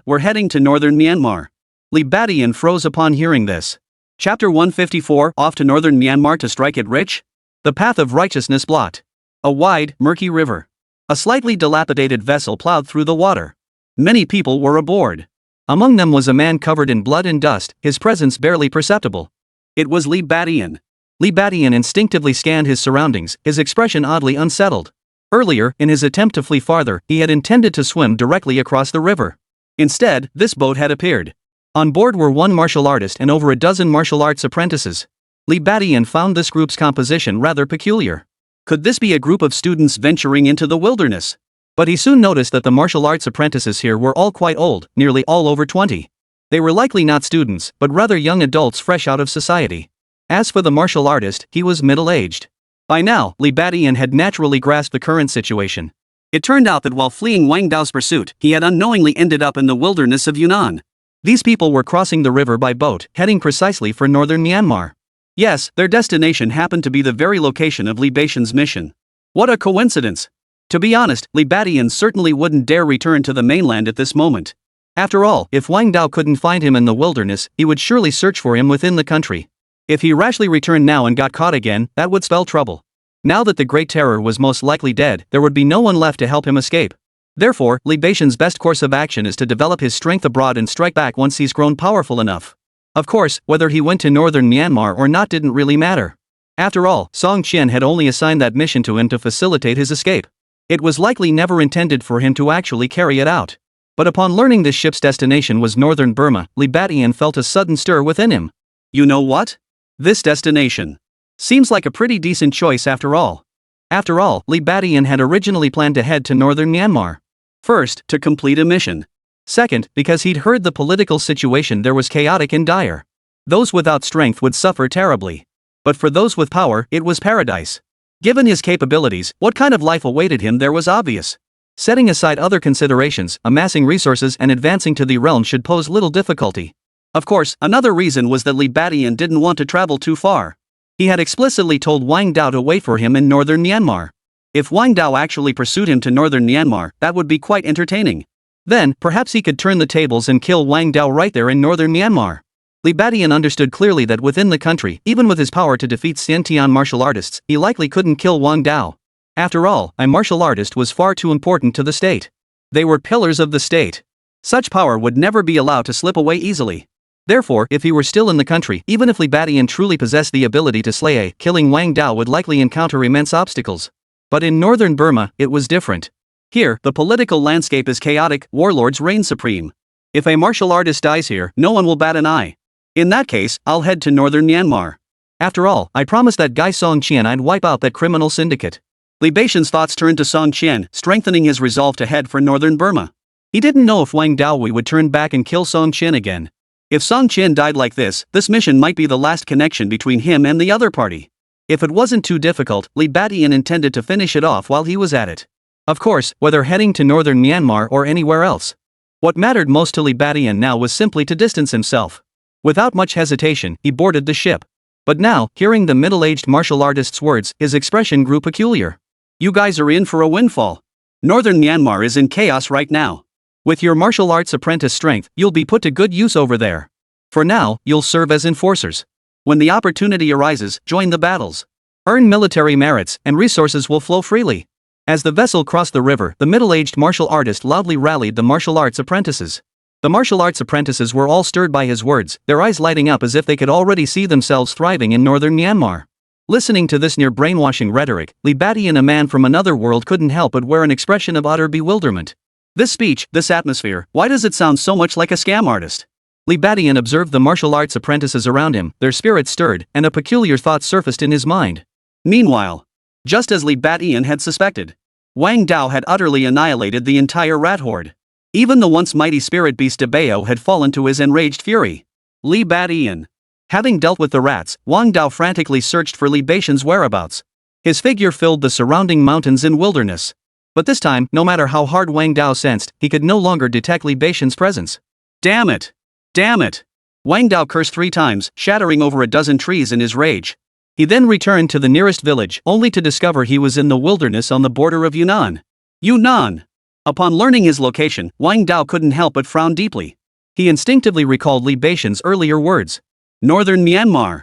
We're heading to northern Myanmar. Li Beixian froze upon hearing this. Chapter 154, Off to northern Myanmar to strike it rich? The path of righteousness blocked. A wide, murky river. A slightly dilapidated vessel plowed through the water. Many people were aboard. Among them was a man covered in blood and dust, his presence barely perceptible. It was Li Beixian. Li Beixian instinctively scanned his surroundings, his expression oddly unsettled. Earlier, in his attempt to flee farther, he had intended to swim directly across the river. Instead, this boat had appeared. On board were one martial artist and over a dozen martial arts apprentices. Li Beixian found this group's composition rather peculiar. Could this be a group of students venturing into the wilderness? But he soon noticed that the martial arts apprentices here were all quite old, nearly all over 20. They were likely not students, but rather young adults fresh out of society. As for the martial artist, he was middle-aged. By now, Li Badian had naturally grasped the current situation. It turned out that while fleeing Wang Dao's pursuit, he had unknowingly ended up in the wilderness of Yunnan. These people were crossing the river by boat, heading precisely for northern Myanmar. Yes, their destination happened to be the very location of Li Badian's mission. What a coincidence! To be honest, Li Badian certainly wouldn't dare return to the mainland at this moment. After all, if Wang Dao couldn't find him in the wilderness, he would surely search for him within the country. If he rashly returned now and got caught again, that would spell trouble. Now that the Great Terror was most likely dead, there would be no one left to help him escape. Therefore, Li Badian's best course of action is to develop his strength abroad and strike back once he's grown powerful enough. Of course, whether he went to northern Myanmar or not didn't really matter. After all, Song Qian had only assigned that mission to him to facilitate his escape. It was likely never intended for him to actually carry it out. But upon learning this ship's destination was northern Burma, Li Badian felt a sudden stir within him. You know what? This destination seems like a pretty decent choice after all. After all, Li Badian had originally planned to head to northern Myanmar. First, to complete a mission. Second, because he'd heard the political situation there was chaotic and dire. Those without strength would suffer terribly. But for those with power, it was paradise. Given his capabilities, what kind of life awaited him there was obvious. Setting aside other considerations, amassing resources and advancing to the realm should pose little difficulty. Of course, another reason was that Li Badian didn't want to travel too far. He had explicitly told Wang Dao to wait for him in northern Myanmar. If Wang Dao actually pursued him to northern Myanmar, that would be quite entertaining. Then, perhaps he could turn the tables and kill Wang Dao right there in northern Myanmar. Li Badian understood clearly that within the country, even with his power to defeat Xiantian martial artists, he likely couldn't kill Wang Dao. After all, a martial artist was far too important to the state. They were pillars of the state. Such power would never be allowed to slip away easily. Therefore, if he were still in the country, even if Li Badian truly possessed the ability to slay killing Wang Dao would likely encounter immense obstacles. But in northern Burma, it was different. Here, the political landscape is chaotic, warlords reign supreme. If a martial artist dies here, no one will bat an eye. In that case, I'll head to northern Myanmar. After all, I promised that guy Song Qian I'd wipe out that criminal syndicate. Li Badian's thoughts turned to Song Qian, strengthening his resolve to head for northern Burma. He didn't know if Wang Daohui would turn back and kill Song Qian again. If Song Qian died like this mission might be the last connection between him and the other party. If it wasn't too difficult, Li Badian intended to finish it off while he was at it. Of course, whether heading to northern Myanmar or anywhere else. What mattered most to Li Badian now was simply to distance himself. Without much hesitation, he boarded the ship. But now, hearing the middle-aged martial artist's words, his expression grew peculiar. You guys are in for a windfall. Northern Myanmar is in chaos right now. With your martial arts apprentice strength, you'll be put to good use over there. For now, you'll serve as enforcers. When the opportunity arises, join the battles. Earn military merits, and resources will flow freely. As the vessel crossed the river, the middle-aged martial artist loudly rallied the martial arts apprentices. The martial arts apprentices were all stirred by his words, their eyes lighting up as if they could already see themselves thriving in northern Myanmar. Listening to this near-brainwashing rhetoric, Li Badian, a man from another world, couldn't help but wear an expression of utter bewilderment. This speech, this atmosphere, why does it sound so much like a scam artist? Li Badian observed the martial arts apprentices around him, their spirits stirred, and a peculiar thought surfaced in his mind. Meanwhile, just as Li Badian had suspected, Wang Dao had utterly annihilated the entire rat horde. Even the once mighty spirit beast Debao had fallen to his enraged fury. Li Badian. Having dealt with the rats, Wang Dao frantically searched for Li Badian's whereabouts. His figure filled the surrounding mountains and wilderness. But this time, no matter how hard Wang Dao sensed, he could no longer detect Li Badian's presence. Damn it! Damn it! Wang Dao cursed 3 times, shattering over a dozen trees in his rage. He then returned to the nearest village, only to discover he was in the wilderness on the border of Yunnan. Yunnan! Upon learning his location, Wang Dao couldn't help but frown deeply. He instinctively recalled Li Badian's earlier words. Northern Myanmar.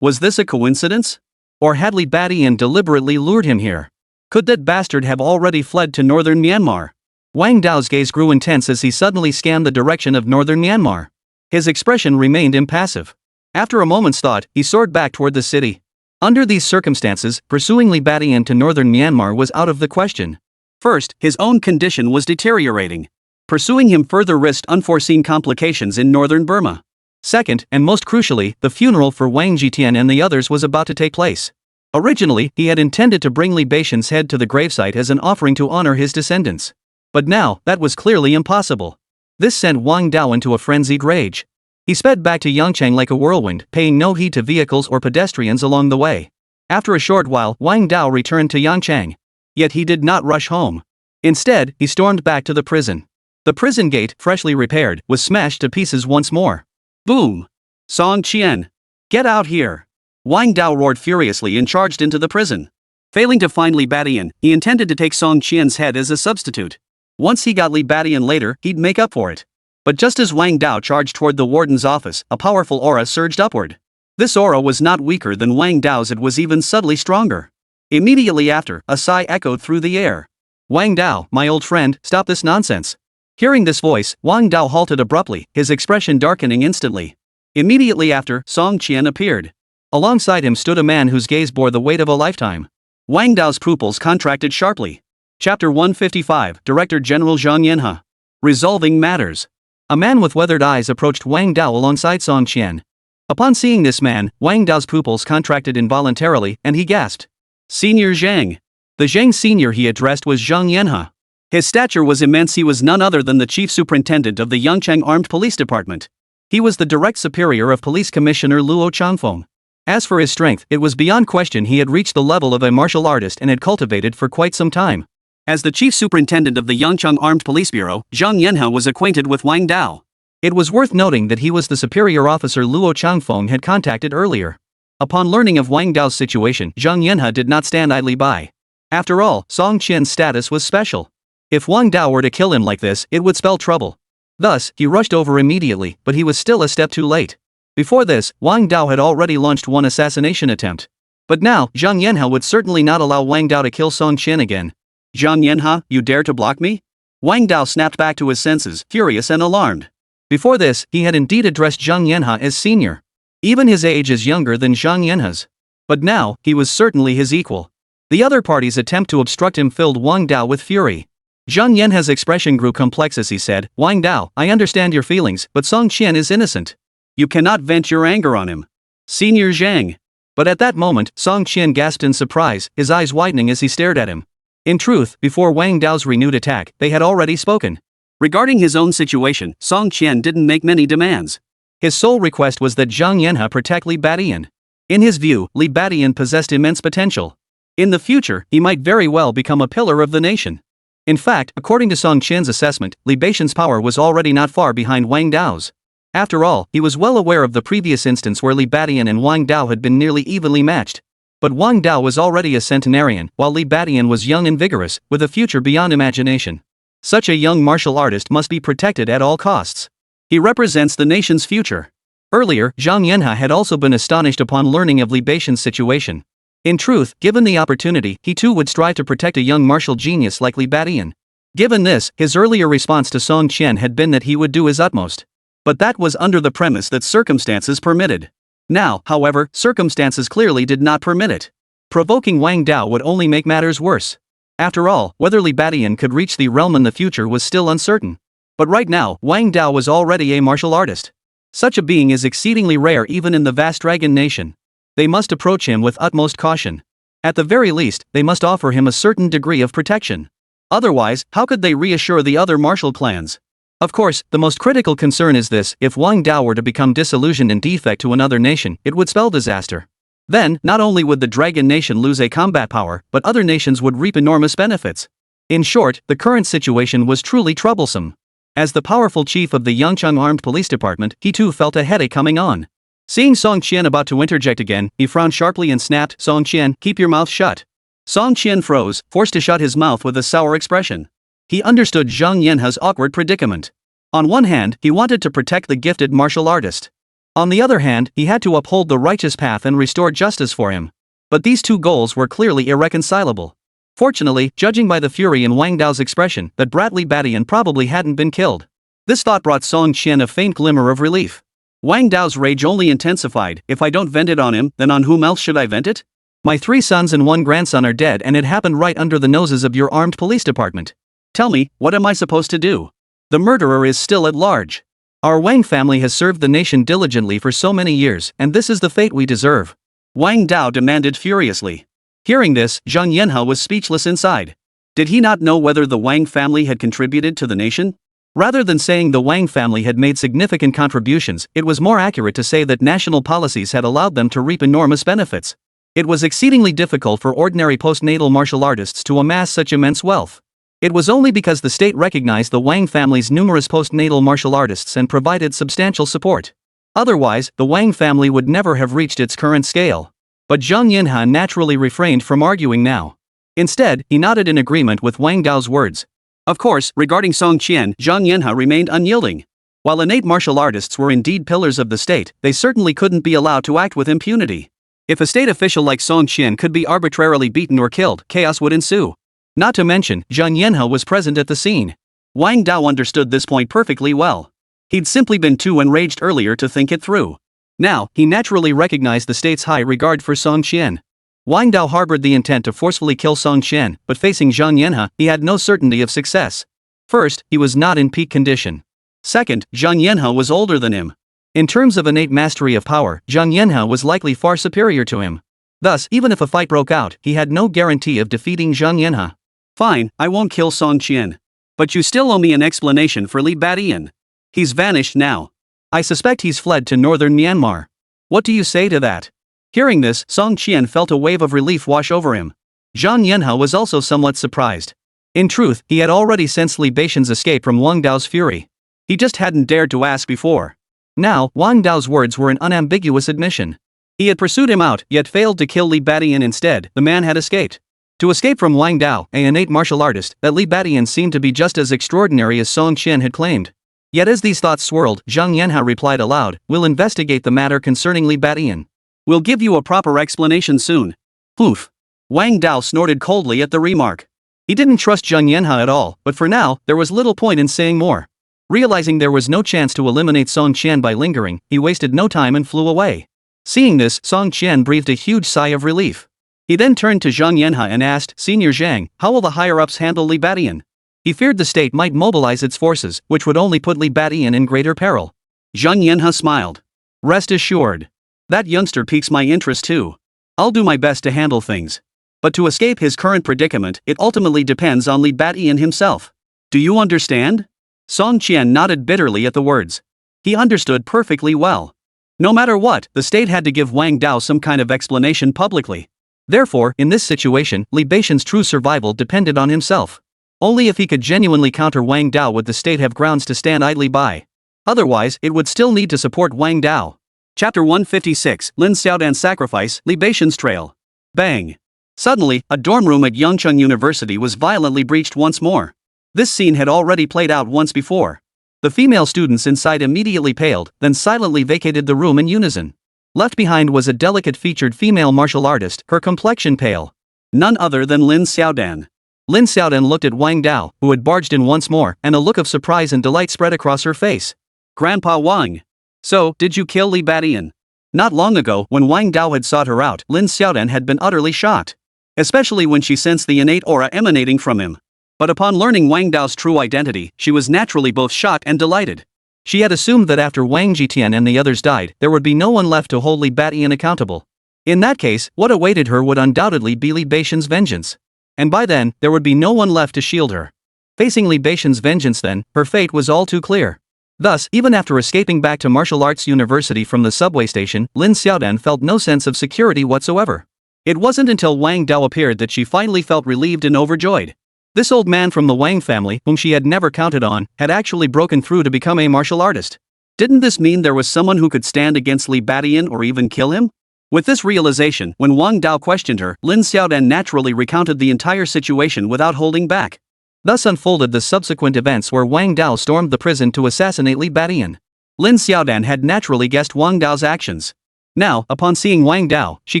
Was this a coincidence? Or had Li Badian deliberately lured him here? Could that bastard have already fled to northern Myanmar? Wang Dao's gaze grew intense as he suddenly scanned the direction of northern Myanmar. His expression remained impassive. After a moment's thought, he soared back toward the city. Under these circumstances, pursuing Li Badian to northern Myanmar was out of the question. First, his own condition was deteriorating. Pursuing him further risked unforeseen complications in northern Burma. Second, and most crucially, the funeral for Wang Jitian and the others was about to take place. Originally, he had intended to bring Li Beixian's head to the gravesite as an offering to honor his descendants. But now, that was clearly impossible. This sent Wang Dao into a frenzied rage. He sped back to Yangchang like a whirlwind, paying no heed to vehicles or pedestrians along the way. After a short while, Wang Dao returned to Yangchang. Yet he did not rush home. Instead, he stormed back to the prison. The prison gate, freshly repaired, was smashed to pieces once more. Boom! Song Qian! Get out here! Wang Dao roared furiously and charged into the prison. Failing to find Li Badian, he intended to take Song Qian's head as a substitute. Once he got Li Badian later, he'd make up for it. But just as Wang Dao charged toward the warden's office, a powerful aura surged upward. This aura was not weaker than Wang Dao's, it was even subtly stronger. Immediately after, a sigh echoed through the air. Wang Dao, my old friend, stop this nonsense. Hearing this voice, Wang Dao halted abruptly, his expression darkening instantly. Immediately after, Song Qian appeared. Alongside him stood a man whose gaze bore the weight of a lifetime. Wang Dao's pupils contracted sharply. Chapter 155, Director General Zhang Yanhe. Resolving matters. A man with weathered eyes approached Wang Dao alongside Song Qian. Upon seeing this man, Wang Dao's pupils contracted involuntarily, and he gasped. Senior Zhang. The Zhang senior he addressed was Zhang Yanhe. His stature was immense. He was none other than the chief superintendent of the Yangchang Armed Police Department. He was the direct superior of Police Commissioner Luo Changfeng. As for his strength, it was beyond question he had reached the level of a martial artist and had cultivated for quite some time. As the chief superintendent of the Yangchang Armed Police Bureau, Zhang Yanhe was acquainted with Wang Dao. It was worth noting that he was the superior officer Luo Changfeng had contacted earlier. Upon learning of Wang Dao's situation, Zhang Yanhe did not stand idly by. After all, Song Qian's status was special. If Wang Dao were to kill him like this, it would spell trouble. Thus, he rushed over immediately, but he was still a step too late. Before this, Wang Dao had already launched one assassination attempt. But now, Zhang Yanhe would certainly not allow Wang Dao to kill Song Qian again. Zhang Yanhe, you dare to block me? Wang Dao snapped back to his senses, furious and alarmed. Before this, he had indeed addressed Zhang Yanhe as senior. Even his age is younger than Zhang Yanhe's. But now, he was certainly his equal. The other party's attempt to obstruct him filled Wang Dao with fury. Zhang Yanhe's expression grew complex as he said, Wang Dao, I understand your feelings, but Song Qian is innocent. You cannot vent your anger on him. Senior Zhang. But at that moment, Song Qian gasped in surprise, his eyes widening as he stared at him. In truth, before Wang Dao's renewed attack, they had already spoken. Regarding his own situation, Song Qian didn't make many demands. His sole request was that Zhang Yanhe protect Li Badian. In his view, Li Badian possessed immense potential. In the future, he might very well become a pillar of the nation. In fact, according to Song Qian's assessment, Li Beixian's power was already not far behind Wang Dao's. After all, he was well aware of the previous instance where Li Badian and Wang Dao had been nearly evenly matched. But Wang Dao was already a centenarian, while Li Badian was young and vigorous, with a future beyond imagination. Such a young martial artist must be protected at all costs. He represents the nation's future. Earlier, Zhang Yanhe had also been astonished upon learning of Li Beixian's situation. In truth, given the opportunity, he too would strive to protect a young martial genius like Li Badian. Given this, his earlier response to Song Qian had been that he would do his utmost. But that was under the premise that circumstances permitted. Now, however, circumstances clearly did not permit it. Provoking Wang Dao would only make matters worse. After all, whether Li Badian could reach the realm in the future was still uncertain. But right now, Wang Dao was already a martial artist. Such a being is exceedingly rare even in the vast dragon nation. They must approach him with utmost caution. At the very least, they must offer him a certain degree of protection. Otherwise, how could they reassure the other martial clans? Of course, the most critical concern is this: if Wang Dao were to become disillusioned and defect to another nation, it would spell disaster. Then, not only would the dragon nation lose a combat power, but other nations would reap enormous benefits. In short, the current situation was truly troublesome. As the powerful chief of the Yangchang Armed Police Department, he too felt a headache coming on. Seeing Song Qian about to interject again, he frowned sharply and snapped, Song Qian, keep your mouth shut. Song Qian froze, forced to shut his mouth with a sour expression. He understood Zhang Yanhe's awkward predicament. On one hand, he wanted to protect the gifted martial artist. On the other hand, he had to uphold the righteous path and restore justice for him. But these two goals were clearly irreconcilable. Fortunately, judging by the fury in Wang Dao's expression, that Li Badian probably hadn't been killed. This thought brought Song Qian a faint glimmer of relief. Wang Dao's rage only intensified. If I don't vent it on him, then on whom else should I vent it? My 3 sons and 1 grandson are dead, and it happened right under the noses of your armed police department. Tell me, what am I supposed to do? The murderer is still at large. Our Wang family has served the nation diligently for so many years, and this is the fate we deserve. Wang Dao demanded furiously. Hearing this, Zhang Yanhe was speechless inside. Did he not know whether the Wang family had contributed to the nation? Rather than saying the Wang family had made significant contributions, it was more accurate to say that national policies had allowed them to reap enormous benefits. It was exceedingly difficult for ordinary postnatal martial artists to amass such immense wealth. It was only because the state recognized the Wang family's numerous postnatal martial artists and provided substantial support. Otherwise, the Wang family would never have reached its current scale. But Zhang Yanhe naturally refrained from arguing now. Instead, he nodded in agreement with Wang Dao's words. Of course, regarding Song Qian, Zhang Yanhe remained unyielding. While innate martial artists were indeed pillars of the state, they certainly couldn't be allowed to act with impunity. If a state official like Song Qian could be arbitrarily beaten or killed, chaos would ensue. Not to mention, Zhang Yanhe was present at the scene. Wang Dao understood this point perfectly well. He'd simply been too enraged earlier to think it through. Now, he naturally recognized the state's high regard for Song Qian. Wang Dao harbored the intent to forcefully kill Song Qian, but facing Zhang Yanhe, he had no certainty of success. First, he was not in peak condition. Second, Zhang Yanhe was older than him. In terms of innate mastery of power, Zhang Yanhe was likely far superior to him. Thus, even if a fight broke out, he had no guarantee of defeating Zhang Yanhe. Fine, I won't kill Song Qian. But you still owe me an explanation for Li Badian. He's vanished now. I suspect he's fled to northern Myanmar. What do you say to that? Hearing this, Song Qian felt a wave of relief wash over him. Zhang Yanhe was also somewhat surprised. In truth, he had already sensed Li Badian's escape from Wang Dao's fury. He just hadn't dared to ask before. Now, Wang Dao's words were an unambiguous admission. He had pursued him out, yet failed to kill Li Badian instead. The man had escaped. To escape from Wang Dao, an innate martial artist, that Li Badian seemed to be just as extraordinary as Song Qian had claimed. Yet as these thoughts swirled, Zhang Yanhe replied aloud, "We'll investigate the matter concerning Li Badian. We'll give you a proper explanation soon." Poof. Wang Dao snorted coldly at the remark. He didn't trust Zhang Yanhe at all, but for now, there was little point in saying more. Realizing there was no chance to eliminate Song Qian by lingering, he wasted no time and flew away. Seeing this, Song Qian breathed a huge sigh of relief. He then turned to Zhang Yanhe and asked, "Senior Zhang, how will the higher-ups handle Li Badian?" He feared the state might mobilize its forces, which would only put Li Badian in greater peril. Zhang Yanhe smiled. "Rest assured. That youngster piques my interest too. I'll do my best to handle things. But to escape his current predicament, it ultimately depends on Li Badian himself. Do you understand?" Song Qian nodded bitterly at the words. He understood perfectly well. No matter what, the state had to give Wang Dao some kind of explanation publicly. Therefore, in this situation, Li Badian's true survival depended on himself. Only if he could genuinely counter Wang Dao would the state have grounds to stand idly by. Otherwise, it would still need to support Wang Dao. Chapter 156, Lin Xiaodan's Sacrifice, Li Badian's Trail. Bang. Suddenly, a dorm room at Yangcheng University was violently breached once more. This scene had already played out once before. The female students inside immediately paled, then silently vacated the room in unison. Left behind was a delicate-featured female martial artist, her complexion pale. None other than Lin Xiaodan. Lin Xiaodan looked at Wang Dao, who had barged in once more, and a look of surprise and delight spread across her face. "Grandpa Wang. So, did you kill Li Badian?" Not long ago, when Wang Dao had sought her out, Lin Xiaodan had been utterly shocked. Especially when she sensed the innate aura emanating from him. But upon learning Wang Dao's true identity, she was naturally both shocked and delighted. She had assumed that after Wang Jitian and the others died, there would be no one left to hold Li Badian accountable. In that case, what awaited her would undoubtedly be Li Badian's vengeance. And by then, there would be no one left to shield her. Facing Li Badian's vengeance then, her fate was all too clear. Thus, even after escaping back to Martial Arts University from the subway station, Lin Xiaodan felt no sense of security whatsoever. It wasn't until Wang Dao appeared that she finally felt relieved and overjoyed. This old man from the Wang family, whom she had never counted on, had actually broken through to become a martial artist. Didn't this mean there was someone who could stand against Li Badian or even kill him? With this realization, when Wang Dao questioned her, Lin Xiaodan naturally recounted the entire situation without holding back. Thus unfolded the subsequent events where Wang Dao stormed the prison to assassinate Li Badian. Lin Xiaodan had naturally guessed Wang Dao's actions. Now, upon seeing Wang Dao, she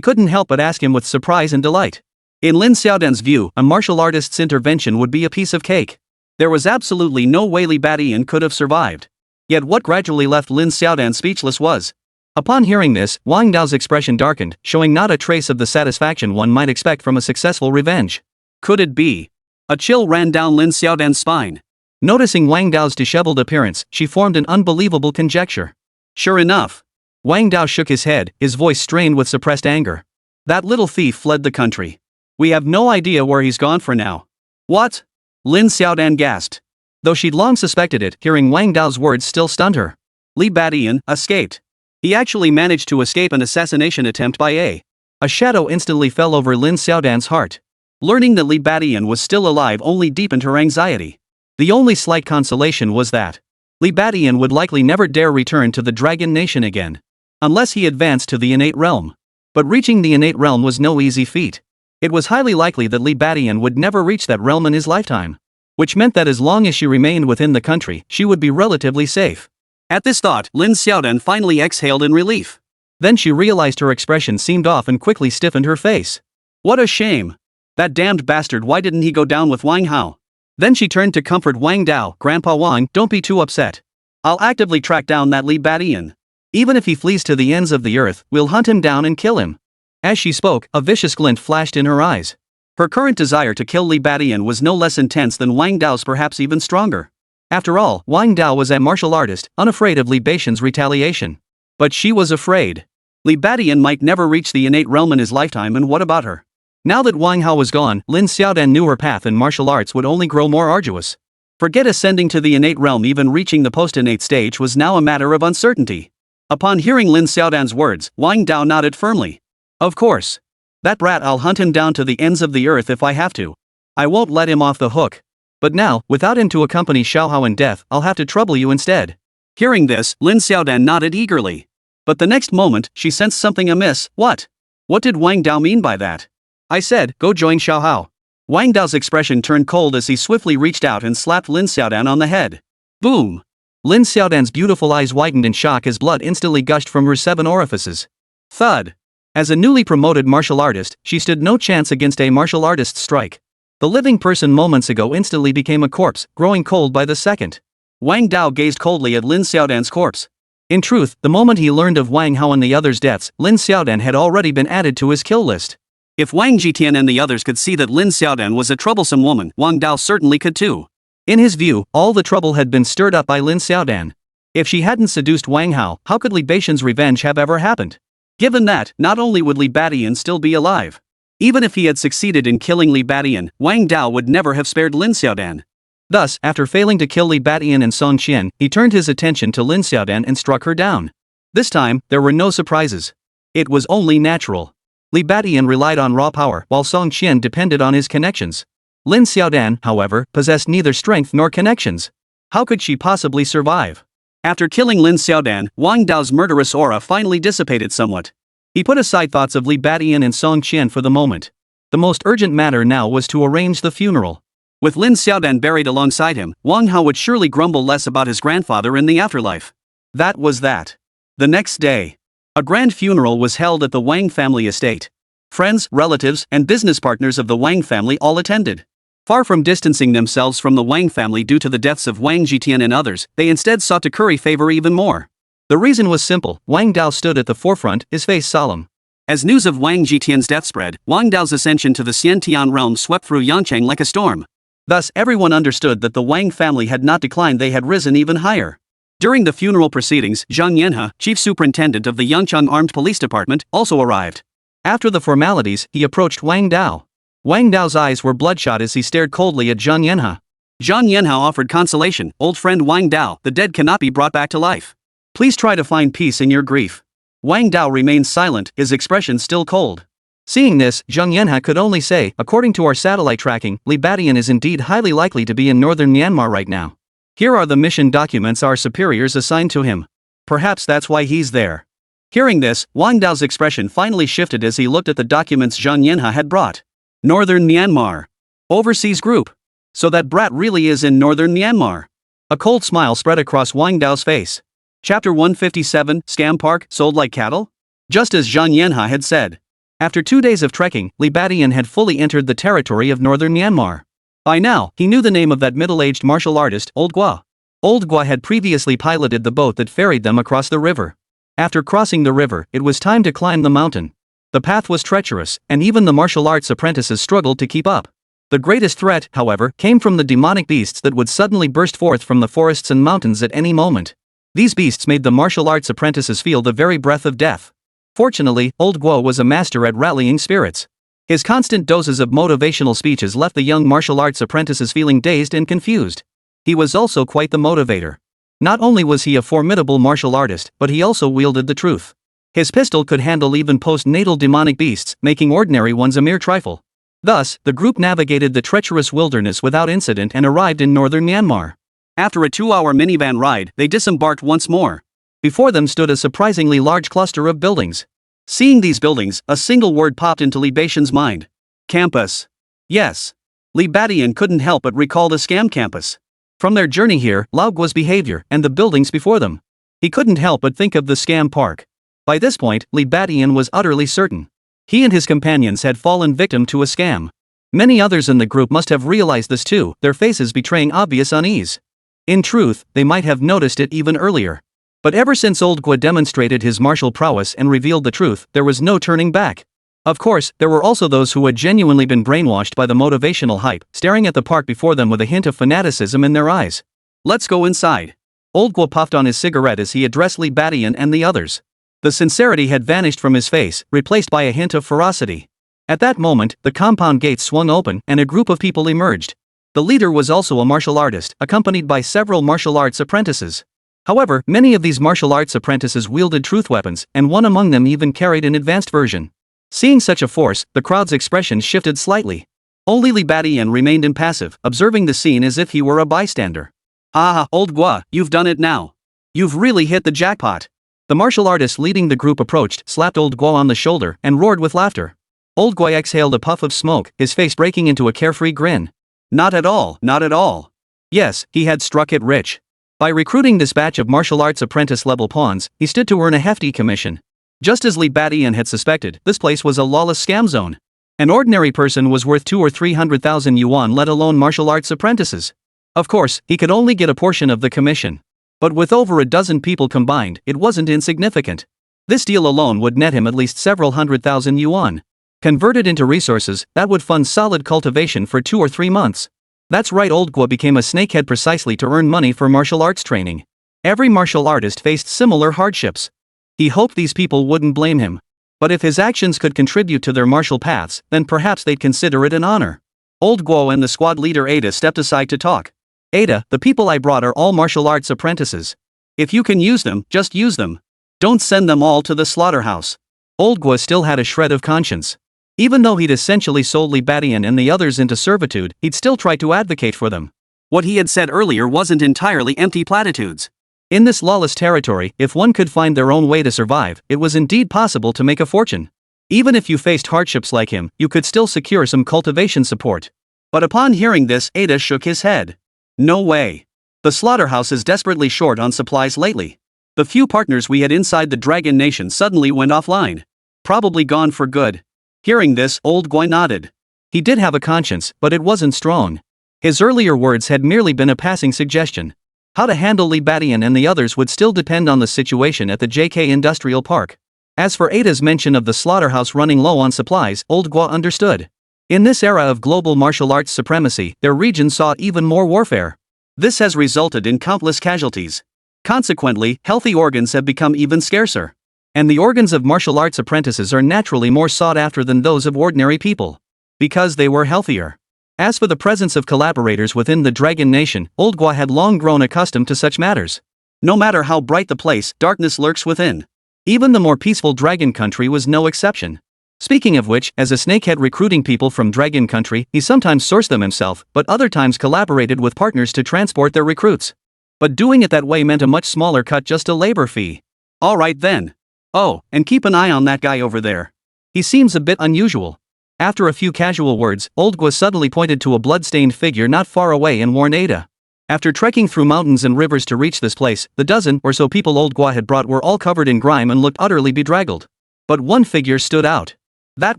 couldn't help but ask him with surprise and delight. In Lin Xiaodan's view, a martial artist's intervention would be a piece of cake. There was absolutely no way Li Badian could have survived. Yet what gradually left Lin Xiaodan speechless was. Upon hearing this, Wang Dao's expression darkened, showing not a trace of the satisfaction one might expect from a successful revenge. Could it be? A chill ran down Lin Xiaodan's spine. Noticing Wang Dao's disheveled appearance, she formed an unbelievable conjecture. Sure enough. Wang Dao shook his head, his voice strained with suppressed anger. That little thief fled the country. We have no idea where he's gone for now. What? Lin Xiaodan gasped. Though she'd long suspected it, hearing Wang Dao's words still stunned her. Li Badian escaped. He actually managed to escape an assassination attempt by A shadow instantly fell over Lin Xiaodan's heart. Learning that Li Badian was still alive only deepened her anxiety. The only slight consolation was that Li Badian would likely never dare return to the Dragon Nation again, unless he advanced to the innate realm. But reaching the innate realm was no easy feat. It was highly likely that Li Badian would never reach that realm in his lifetime, which meant that as long as she remained within the country, she would be relatively safe. At this thought, Lin Xiaodan finally exhaled in relief. Then she realized her expression seemed off and quickly stiffened her face. What a shame. That damned bastard, why didn't he go down with Wang Hao? Then she turned to comfort Wang Dao. Grandpa Wang, don't be too upset. I'll actively track down that Li Badian. Even if he flees to the ends of the earth, we'll hunt him down and kill him. As she spoke, a vicious glint flashed in her eyes. Her current desire to kill Li Badian was no less intense than Wang Dao's, perhaps even stronger. After all, Wang Dao was a martial artist, unafraid of Li Badian's retaliation. But she was afraid. Li Badian might never reach the innate realm in his lifetime, and what about her? Now that Wang Hao was gone, Lin Xiaodan knew her path in martial arts would only grow more arduous. Forget ascending to the innate realm, even reaching the post-innate stage was now a matter of uncertainty. Upon hearing Lin Xiaodan's words, Wang Dao nodded firmly. Of course. That brat, I'll hunt him down to the ends of the earth if I have to. I won't let him off the hook. But now, without him to accompany Xiao Hao in death, I'll have to trouble you instead. Hearing this, Lin Xiaodan nodded eagerly. But the next moment, she sensed something amiss. What? What did Wang Dao mean by that? I said, go join Xiao Hao. Wang Dao's expression turned cold as he swiftly reached out and slapped Lin Xiaodan on the head. Boom! Lin Xiaodan's beautiful eyes widened in shock as blood instantly gushed from her 7 orifices. Thud! As a newly promoted martial artist, she stood no chance against a martial artist's strike. The living person moments ago instantly became a corpse, growing cold by the second. Wang Dao gazed coldly at Lin Xiaodan's corpse. In truth, the moment he learned of Wang Hao and the others' deaths, Lin Xiaodan had already been added to his kill list. If Wang Jitian and the others could see that Lin Xiaodan was a troublesome woman, Wang Dao certainly could too. In his view, all the trouble had been stirred up by Lin Xiaodan. If she hadn't seduced Wang Hao, how could Li Badian's revenge have ever happened? Given that, not only would Li Badian still be alive. Even if he had succeeded in killing Li Badian, Wang Dao would never have spared Lin Xiaodan. Thus, after failing to kill Li Badian and Song Qian, he turned his attention to Lin Xiaodan and struck her down. This time, there were no surprises. It was only natural. Li Badian relied on raw power, while Song Qian depended on his connections. Lin Xiaodan, however, possessed neither strength nor connections. How could she possibly survive? After killing Lin Xiaodan, Wang Dao's murderous aura finally dissipated somewhat. He put aside thoughts of Li Badian and Song Qian for the moment. The most urgent matter now was to arrange the funeral. With Lin Xiaodan buried alongside him, Wang Hao would surely grumble less about his grandfather in the afterlife. That was that. The next day, a grand funeral was held at the Wang family estate. Friends, relatives, and business partners of the Wang family all attended. Far from distancing themselves from the Wang family due to the deaths of Wang Jitian and others, they instead sought to curry favor even more. The reason was simple. Wang Dao stood at the forefront, his face solemn. As news of Wang Jitian's death spread, Wang Dao's ascension to the Xiantian realm swept through Yangcheng like a storm. Thus, everyone understood that the Wang family had not declined, they had risen even higher. During the funeral proceedings, Zhang Yanhe, chief superintendent of the Yangcheng Armed Police Department, also arrived. After the formalities, he approached Wang Dao. Wang Dao's eyes were bloodshot as he stared coldly at Zhang Yanhe. Zhang Yanhe offered consolation. Old friend Wang Dao, the dead cannot be brought back to life. Please try to find peace in your grief. Wang Dao remained silent, his expression still cold. Seeing this, Zhang Yanhe could only say, according to our satellite tracking, Li Badian is indeed highly likely to be in northern Myanmar right now. Here are the mission documents our superiors assigned to him. Perhaps that's why he's there. Hearing this, Wang Dao's expression finally shifted as he looked at the documents Zhang Yanhe had brought. Northern Myanmar. Overseas group. So that brat really is in northern Myanmar. A cold smile spread across Wang Dao's face. Chapter 157, Scam Park, sold like cattle? Just as Zhang Yanhe had said. After 2 days of trekking, Li Badian had fully entered the territory of northern Myanmar. By now, he knew the name of that middle-aged martial artist, Old Gua. Old Gua had previously piloted the boat that ferried them across the river. After crossing the river, it was time to climb the mountain. The path was treacherous, and even the martial arts apprentices struggled to keep up. The greatest threat, however, came from the demonic beasts that would suddenly burst forth from the forests and mountains at any moment. These beasts made the martial arts apprentices feel the very breath of death. Fortunately, Old Guo was a master at rallying spirits. His constant doses of motivational speeches left the young martial arts apprentices feeling dazed and confused. He was also quite the motivator. Not only was he a formidable martial artist, but he also wielded the truth. His pistol could handle even postnatal demonic beasts, making ordinary ones a mere trifle. Thus, the group navigated the treacherous wilderness without incident and arrived in northern Myanmar. After a 2-hour minivan ride, they disembarked once more. Before them stood a surprisingly large cluster of buildings. Seeing these buildings, a single word popped into Li Batian's mind. Campus. Yes. Li Batian couldn't help but recall the scam campus. From their journey here, Lao Guo's behavior, and the buildings before them. He couldn't help but think of the scam park. By this point, Li Batian was utterly certain. He and his companions had fallen victim to a scam. Many others in the group must have realized this too, their faces betraying obvious unease. In truth, they might have noticed it even earlier. But ever since Old Guo demonstrated his martial prowess and revealed the truth, there was no turning back. Of course, there were also those who had genuinely been brainwashed by the motivational hype, staring at the park before them with a hint of fanaticism in their eyes. Let's go inside. Old Guo puffed on his cigarette as he addressed Li Batian and the others. The sincerity had vanished from his face, replaced by a hint of ferocity. At that moment, the compound gates swung open and a group of people emerged. The leader was also a martial artist, accompanied by several martial arts apprentices. However, many of these martial arts apprentices wielded truth weapons, and one among them even carried an advanced version. Seeing such a force, the crowd's expression shifted slightly. Only Li Batian remained impassive, observing the scene as if he were a bystander. Ah, Old Guo, you've done it now. You've really hit the jackpot. The martial artist leading the group approached, slapped Old Guo on the shoulder, and roared with laughter. Old Guo exhaled a puff of smoke, his face breaking into a carefree grin. Not at all, not at all. Yes, he had struck it rich. By recruiting this batch of martial arts apprentice-level pawns, he stood to earn a hefty commission. Just as Li Batian had suspected, this place was a lawless scam zone. An ordinary person was worth 200,000 or 300,000 yuan, let alone martial arts apprentices. Of course, he could only get a portion of the commission. But with over a dozen people combined, it wasn't insignificant. This deal alone would net him at least several 100,000 yuan. Converted into resources, that would fund solid cultivation for 2 or 3 months. That's right, Old Guo became a snakehead precisely to earn money for martial arts training. Every martial artist faced similar hardships. He hoped these people wouldn't blame him. But if his actions could contribute to their martial paths, then perhaps they'd consider it an honor. Old Guo and the squad leader Ada stepped aside to talk. Ada, the people I brought are all martial arts apprentices. If you can use them, just use them. Don't send them all to the slaughterhouse. Old Guo still had a shred of conscience. Even though he'd essentially sold Li Batian and the others into servitude, he'd still tried to advocate for them. What he had said earlier wasn't entirely empty platitudes. In this lawless territory, if one could find their own way to survive, it was indeed possible to make a fortune. Even if you faced hardships like him, you could still secure some cultivation support. But upon hearing this, Ada shook his head. No way. The slaughterhouse is desperately short on supplies lately. The few partners we had inside the Dragon Nation suddenly went offline. Probably gone for good. Hearing this, Old Guo nodded. He did have a conscience, but it wasn't strong. His earlier words had merely been a passing suggestion. How to handle Li Batian and the others would still depend on the situation at the JK Industrial Park. As for Ada's mention of the slaughterhouse running low on supplies, Old Guo understood. In this era of global martial arts supremacy, their region saw even more warfare. This has resulted in countless casualties. Consequently, healthy organs have become even scarcer. And the organs of martial arts apprentices are naturally more sought after than those of ordinary people. Because they were healthier. As for the presence of collaborators within the Dragon Nation, Old Guo had long grown accustomed to such matters. No matter how bright the place, darkness lurks within. Even the more peaceful Dragon Country was no exception. Speaking of which, as a snakehead recruiting people from Dragon Country, he sometimes sourced them himself, but other times collaborated with partners to transport their recruits. But doing it that way meant a much smaller cut, just a labor fee. Alright then. Oh, and keep an eye on that guy over there. He seems a bit unusual. After a few casual words, Old Guo suddenly pointed to a blood-stained figure not far away and warned Ada. After trekking through mountains and rivers to reach this place, the dozen or so people Old Guo had brought were all covered in grime and looked utterly bedraggled. But one figure stood out. That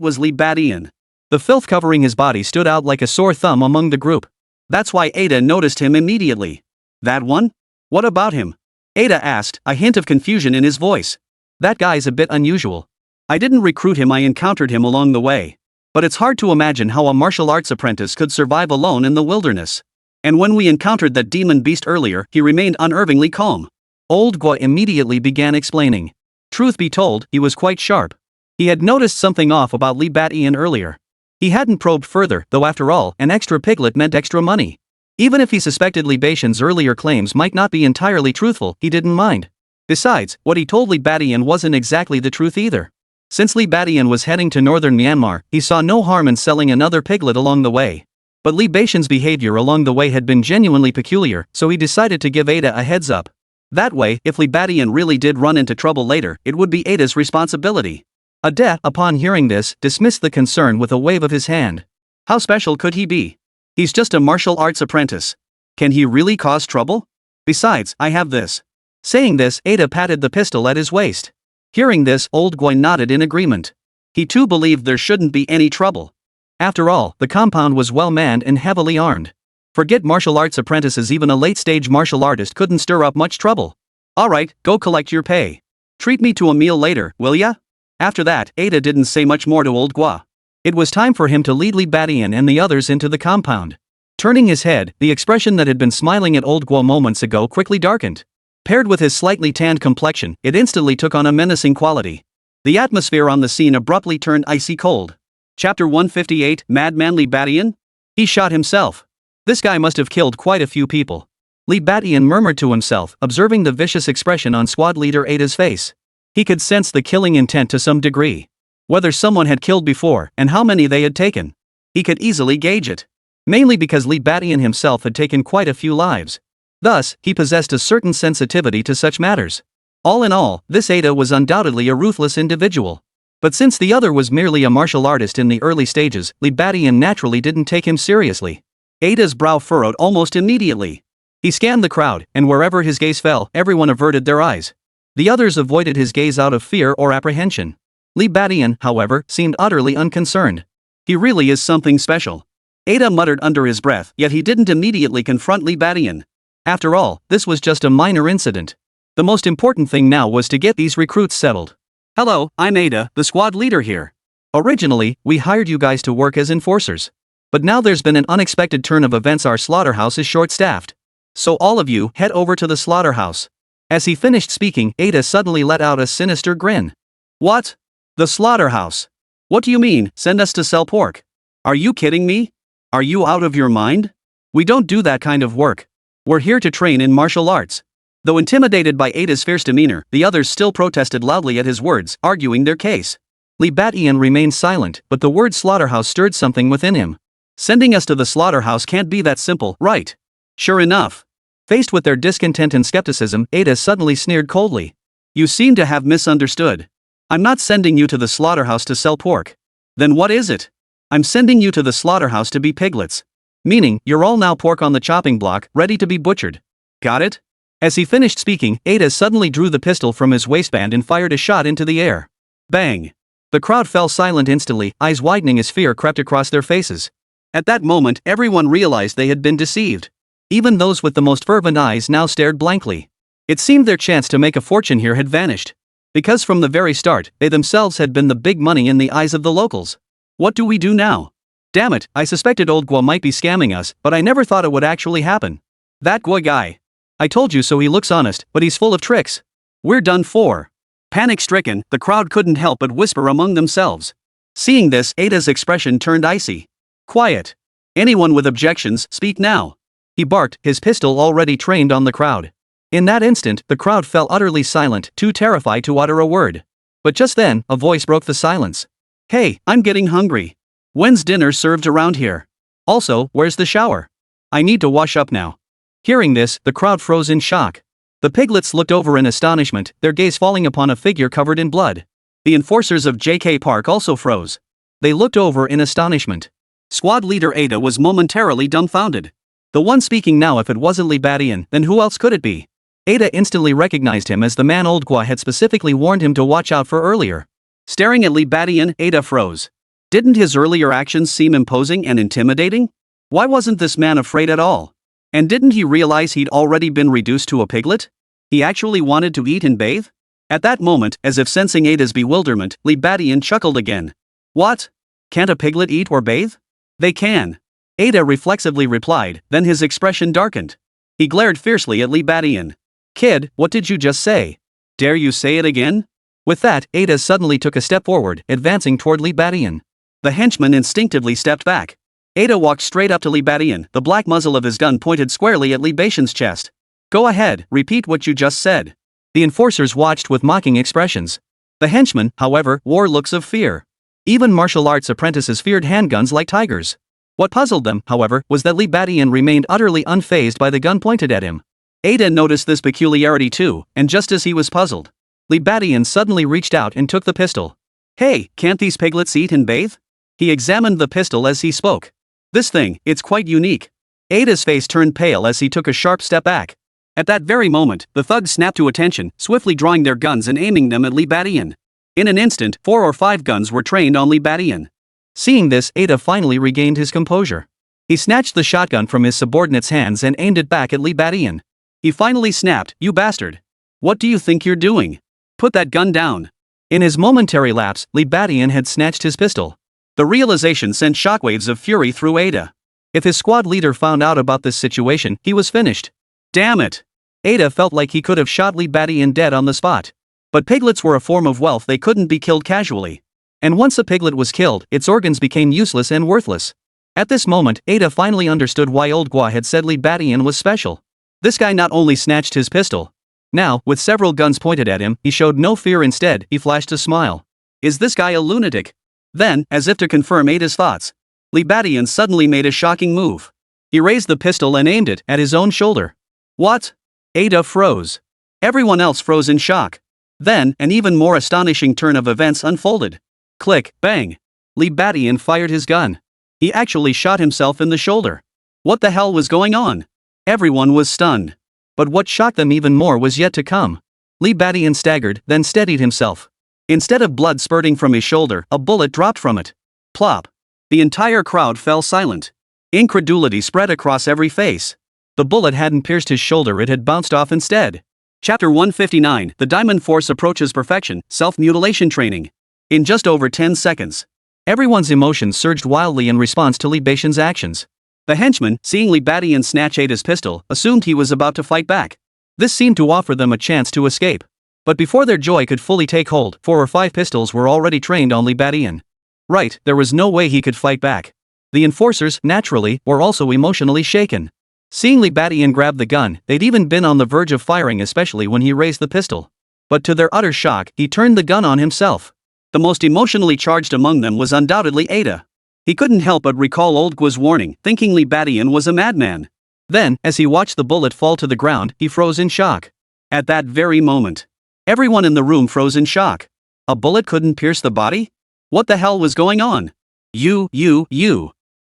was Li Batian. The filth covering his body stood out like a sore thumb among the group. That's why Ada noticed him immediately. That one? What about him? Ada asked, a hint of confusion in his voice. That guy's a bit unusual. I didn't recruit him, I encountered him along the way. But it's hard to imagine how a martial arts apprentice could survive alone in the wilderness. And when we encountered that demon beast earlier, he remained unervingly calm. Old Gua immediately began explaining. Truth be told, he was quite sharp. He had noticed something off about Li Batian earlier. He hadn't probed further, though after all, an extra piglet meant extra money. Even if he suspected Li Batian's earlier claims might not be entirely truthful, he didn't mind. Besides, what he told Li Batian wasn't exactly the truth either. Since Li Batian was heading to northern Myanmar, he saw no harm in selling another piglet along the way. But Li Batian's behavior along the way had been genuinely peculiar, so he decided to give Ada a heads up. That way, if Li Batian really did run into trouble later, it would be Ada's responsibility. Ada, upon hearing this, dismissed the concern with a wave of his hand. How special could he be? He's just a martial arts apprentice. Can he really cause trouble? Besides, I have this. Saying this, Ada patted the pistol at his waist. Hearing this, Old Goi nodded in agreement. He too believed there shouldn't be any trouble. After all, the compound was well manned and heavily armed. Forget martial arts apprentices, even a late-stage martial artist couldn't stir up much trouble. Alright, go collect your pay. Treat me to a meal later, will ya? After that, Ada didn't say much more to Old Gua. It was time for him to lead Li Batian and the others into the compound. Turning his head, the expression that had been smiling at Old Gua moments ago quickly darkened. Paired with his slightly tanned complexion, it instantly took on a menacing quality. The atmosphere on the scene abruptly turned icy cold. Chapter 158, Madman Li Batian? He shot himself. This guy must have killed quite a few people. Li Batian murmured to himself, observing the vicious expression on squad leader Ada's face. He could sense the killing intent to some degree. Whether someone had killed before, and how many they had taken. He could easily gauge it. Mainly because Li Batian himself had taken quite a few lives. Thus, he possessed a certain sensitivity to such matters. All in all, this Ada was undoubtedly a ruthless individual. But since the other was merely a martial artist in the early stages, Li Batian naturally didn't take him seriously. Ada's brow furrowed almost immediately. He scanned the crowd, and wherever his gaze fell, everyone averted their eyes. The others avoided his gaze out of fear or apprehension. Li Batian, however, seemed utterly unconcerned. He really is something special. Ada muttered under his breath, yet he didn't immediately confront Li Batian. After all, this was just a minor incident. The most important thing now was to get these recruits settled. Hello, I'm Ada, the squad leader here. Originally, we hired you guys to work as enforcers. But now there's been an unexpected turn of events. Our slaughterhouse is short-staffed. So all of you, head over to the slaughterhouse. As he finished speaking, Ada suddenly let out a sinister grin. What? The slaughterhouse? What do you mean, send us to sell pork? Are you kidding me? Are you out of your mind? We don't do that kind of work. We're here to train in martial arts. Though intimidated by Ada's fierce demeanor, the others still protested loudly at his words, arguing their case. Li Batian remained silent, but the word slaughterhouse stirred something within him. Sending us to the slaughterhouse can't be that simple, right? Sure enough. Faced with their discontent and skepticism, Ada suddenly sneered coldly. You seem to have misunderstood. I'm not sending you to the slaughterhouse to sell pork. Then what is it? I'm sending you to the slaughterhouse to be piglets. Meaning, you're all now pork on the chopping block, ready to be butchered. Got it? As he finished speaking, Ada suddenly drew the pistol from his waistband and fired a shot into the air. Bang! The crowd fell silent instantly, eyes widening as fear crept across their faces. At that moment, everyone realized they had been deceived. Even those with the most fervent eyes now stared blankly. It seemed their chance to make a fortune here had vanished. Because from the very start, they themselves had been the big money in the eyes of the locals. What do we do now? Damn it, I suspected Old Gua might be scamming us, but I never thought it would actually happen. That Gua guy. I told you so. He looks honest, but he's full of tricks. We're done for. Panic-stricken, the crowd couldn't help but whisper among themselves. Seeing this, Ada's expression turned icy. Quiet. Anyone with objections, speak now. He barked, his pistol already trained on the crowd. In that instant, the crowd fell utterly silent, too terrified to utter a word. But just then, a voice broke the silence. Hey, I'm getting hungry. When's dinner served around here? Also, where's the shower? I need to wash up now. Hearing this, the crowd froze in shock. The piglets looked over in astonishment, their gaze falling upon a figure covered in blood. The enforcers of J.K. Park also froze. They looked over in astonishment. Squad leader Ada was momentarily dumbfounded. The one speaking now, if it wasn't Li Batian, then who else could it be? Ada instantly recognized him as the man Old Gua had specifically warned him to watch out for earlier. Staring at Li Batian, Ada froze. Didn't his earlier actions seem imposing and intimidating? Why wasn't this man afraid at all? And didn't he realize he'd already been reduced to a piglet? He actually wanted to eat and bathe? At that moment, as if sensing Ada's bewilderment, Li Batian chuckled again. What? Can't a piglet eat or bathe? They can. Ada reflexively replied, then his expression darkened. He glared fiercely at Li Batian. Kid, what did you just say? Dare you say it again? With that, Ada suddenly took a step forward, advancing toward Li Badian. The henchman instinctively stepped back. Ada walked straight up to Li Badian, the black muzzle of his gun pointed squarely at Li Badian's chest. Go ahead, repeat what you just said. The enforcers watched with mocking expressions. The henchman, however, wore looks of fear. Even martial arts apprentices feared handguns like tigers. What puzzled them, however, was that Li Badian remained utterly unfazed by the gun pointed at him. Ada noticed this peculiarity too, and just as he was puzzled, Li Badian suddenly reached out and took the pistol. Hey, can't these piglets eat and bathe? He examined the pistol as he spoke. This thing, it's quite unique. Ada's face turned pale as he took a sharp step back. At that very moment, the thugs snapped to attention, swiftly drawing their guns and aiming them at Li Badian. In an instant, 4 or 5 guns were trained on Li Badian. Seeing this, Ada finally regained his composure. He snatched the shotgun from his subordinate's hands and aimed it back at Li Badian. He finally snapped, you bastard. What do you think you're doing? Put that gun down. In his momentary lapse, Li Badian had snatched his pistol. The realization sent shockwaves of fury through Ada. If his squad leader found out about this situation, he was finished. Damn it. Ada felt like he could have shot Li Badian dead on the spot. But piglets were a form of wealth, they couldn't be killed casually. And once a piglet was killed, its organs became useless and worthless. At this moment, Ada finally understood why Old Gua had said Li Badian was special. This guy not only snatched his pistol. Now, with several guns pointed at him, he showed no fear, instead, he flashed a smile. Is this guy a lunatic? Then, as if to confirm Ada's thoughts, Li Badian suddenly made a shocking move. He raised the pistol and aimed it at his own shoulder. What? Ada froze. Everyone else froze in shock. Then, an even more astonishing turn of events unfolded. Click, bang. Li Badian fired his gun. He actually shot himself in the shoulder. What the hell was going on? Everyone was stunned. But what shocked them even more was yet to come. Li Badian staggered, then steadied himself. Instead of blood spurting from his shoulder, a bullet dropped from it. Plop. The entire crowd fell silent. Incredulity spread across every face. The bullet hadn't pierced his shoulder, it had bounced off instead. Chapter 159, The Diamond Force Approaches Perfection, Self-Mutilation Training. In just over 10 seconds, everyone's emotions surged wildly in response to Li Badian's actions. The henchman, seeing Li Badian snatch Ada's pistol, assumed he was about to fight back. This seemed to offer them a chance to escape. But before their joy could fully take hold, 4 or 5 pistols were already trained on Li Badian. Right, there was no way he could fight back. The enforcers, naturally, were also emotionally shaken. Seeing Li Badian grab the gun, they'd even been on the verge of firing, especially when he raised the pistol. But to their utter shock, he turned the gun on himself. The most emotionally charged among them was undoubtedly Ada. He couldn't help but recall Old Gua's warning, thinking Li Badian was a madman. Then, as he watched the bullet fall to the ground, he froze in shock. At that very moment, everyone in the room froze in shock. A bullet couldn't pierce the body? What the hell was going on? You.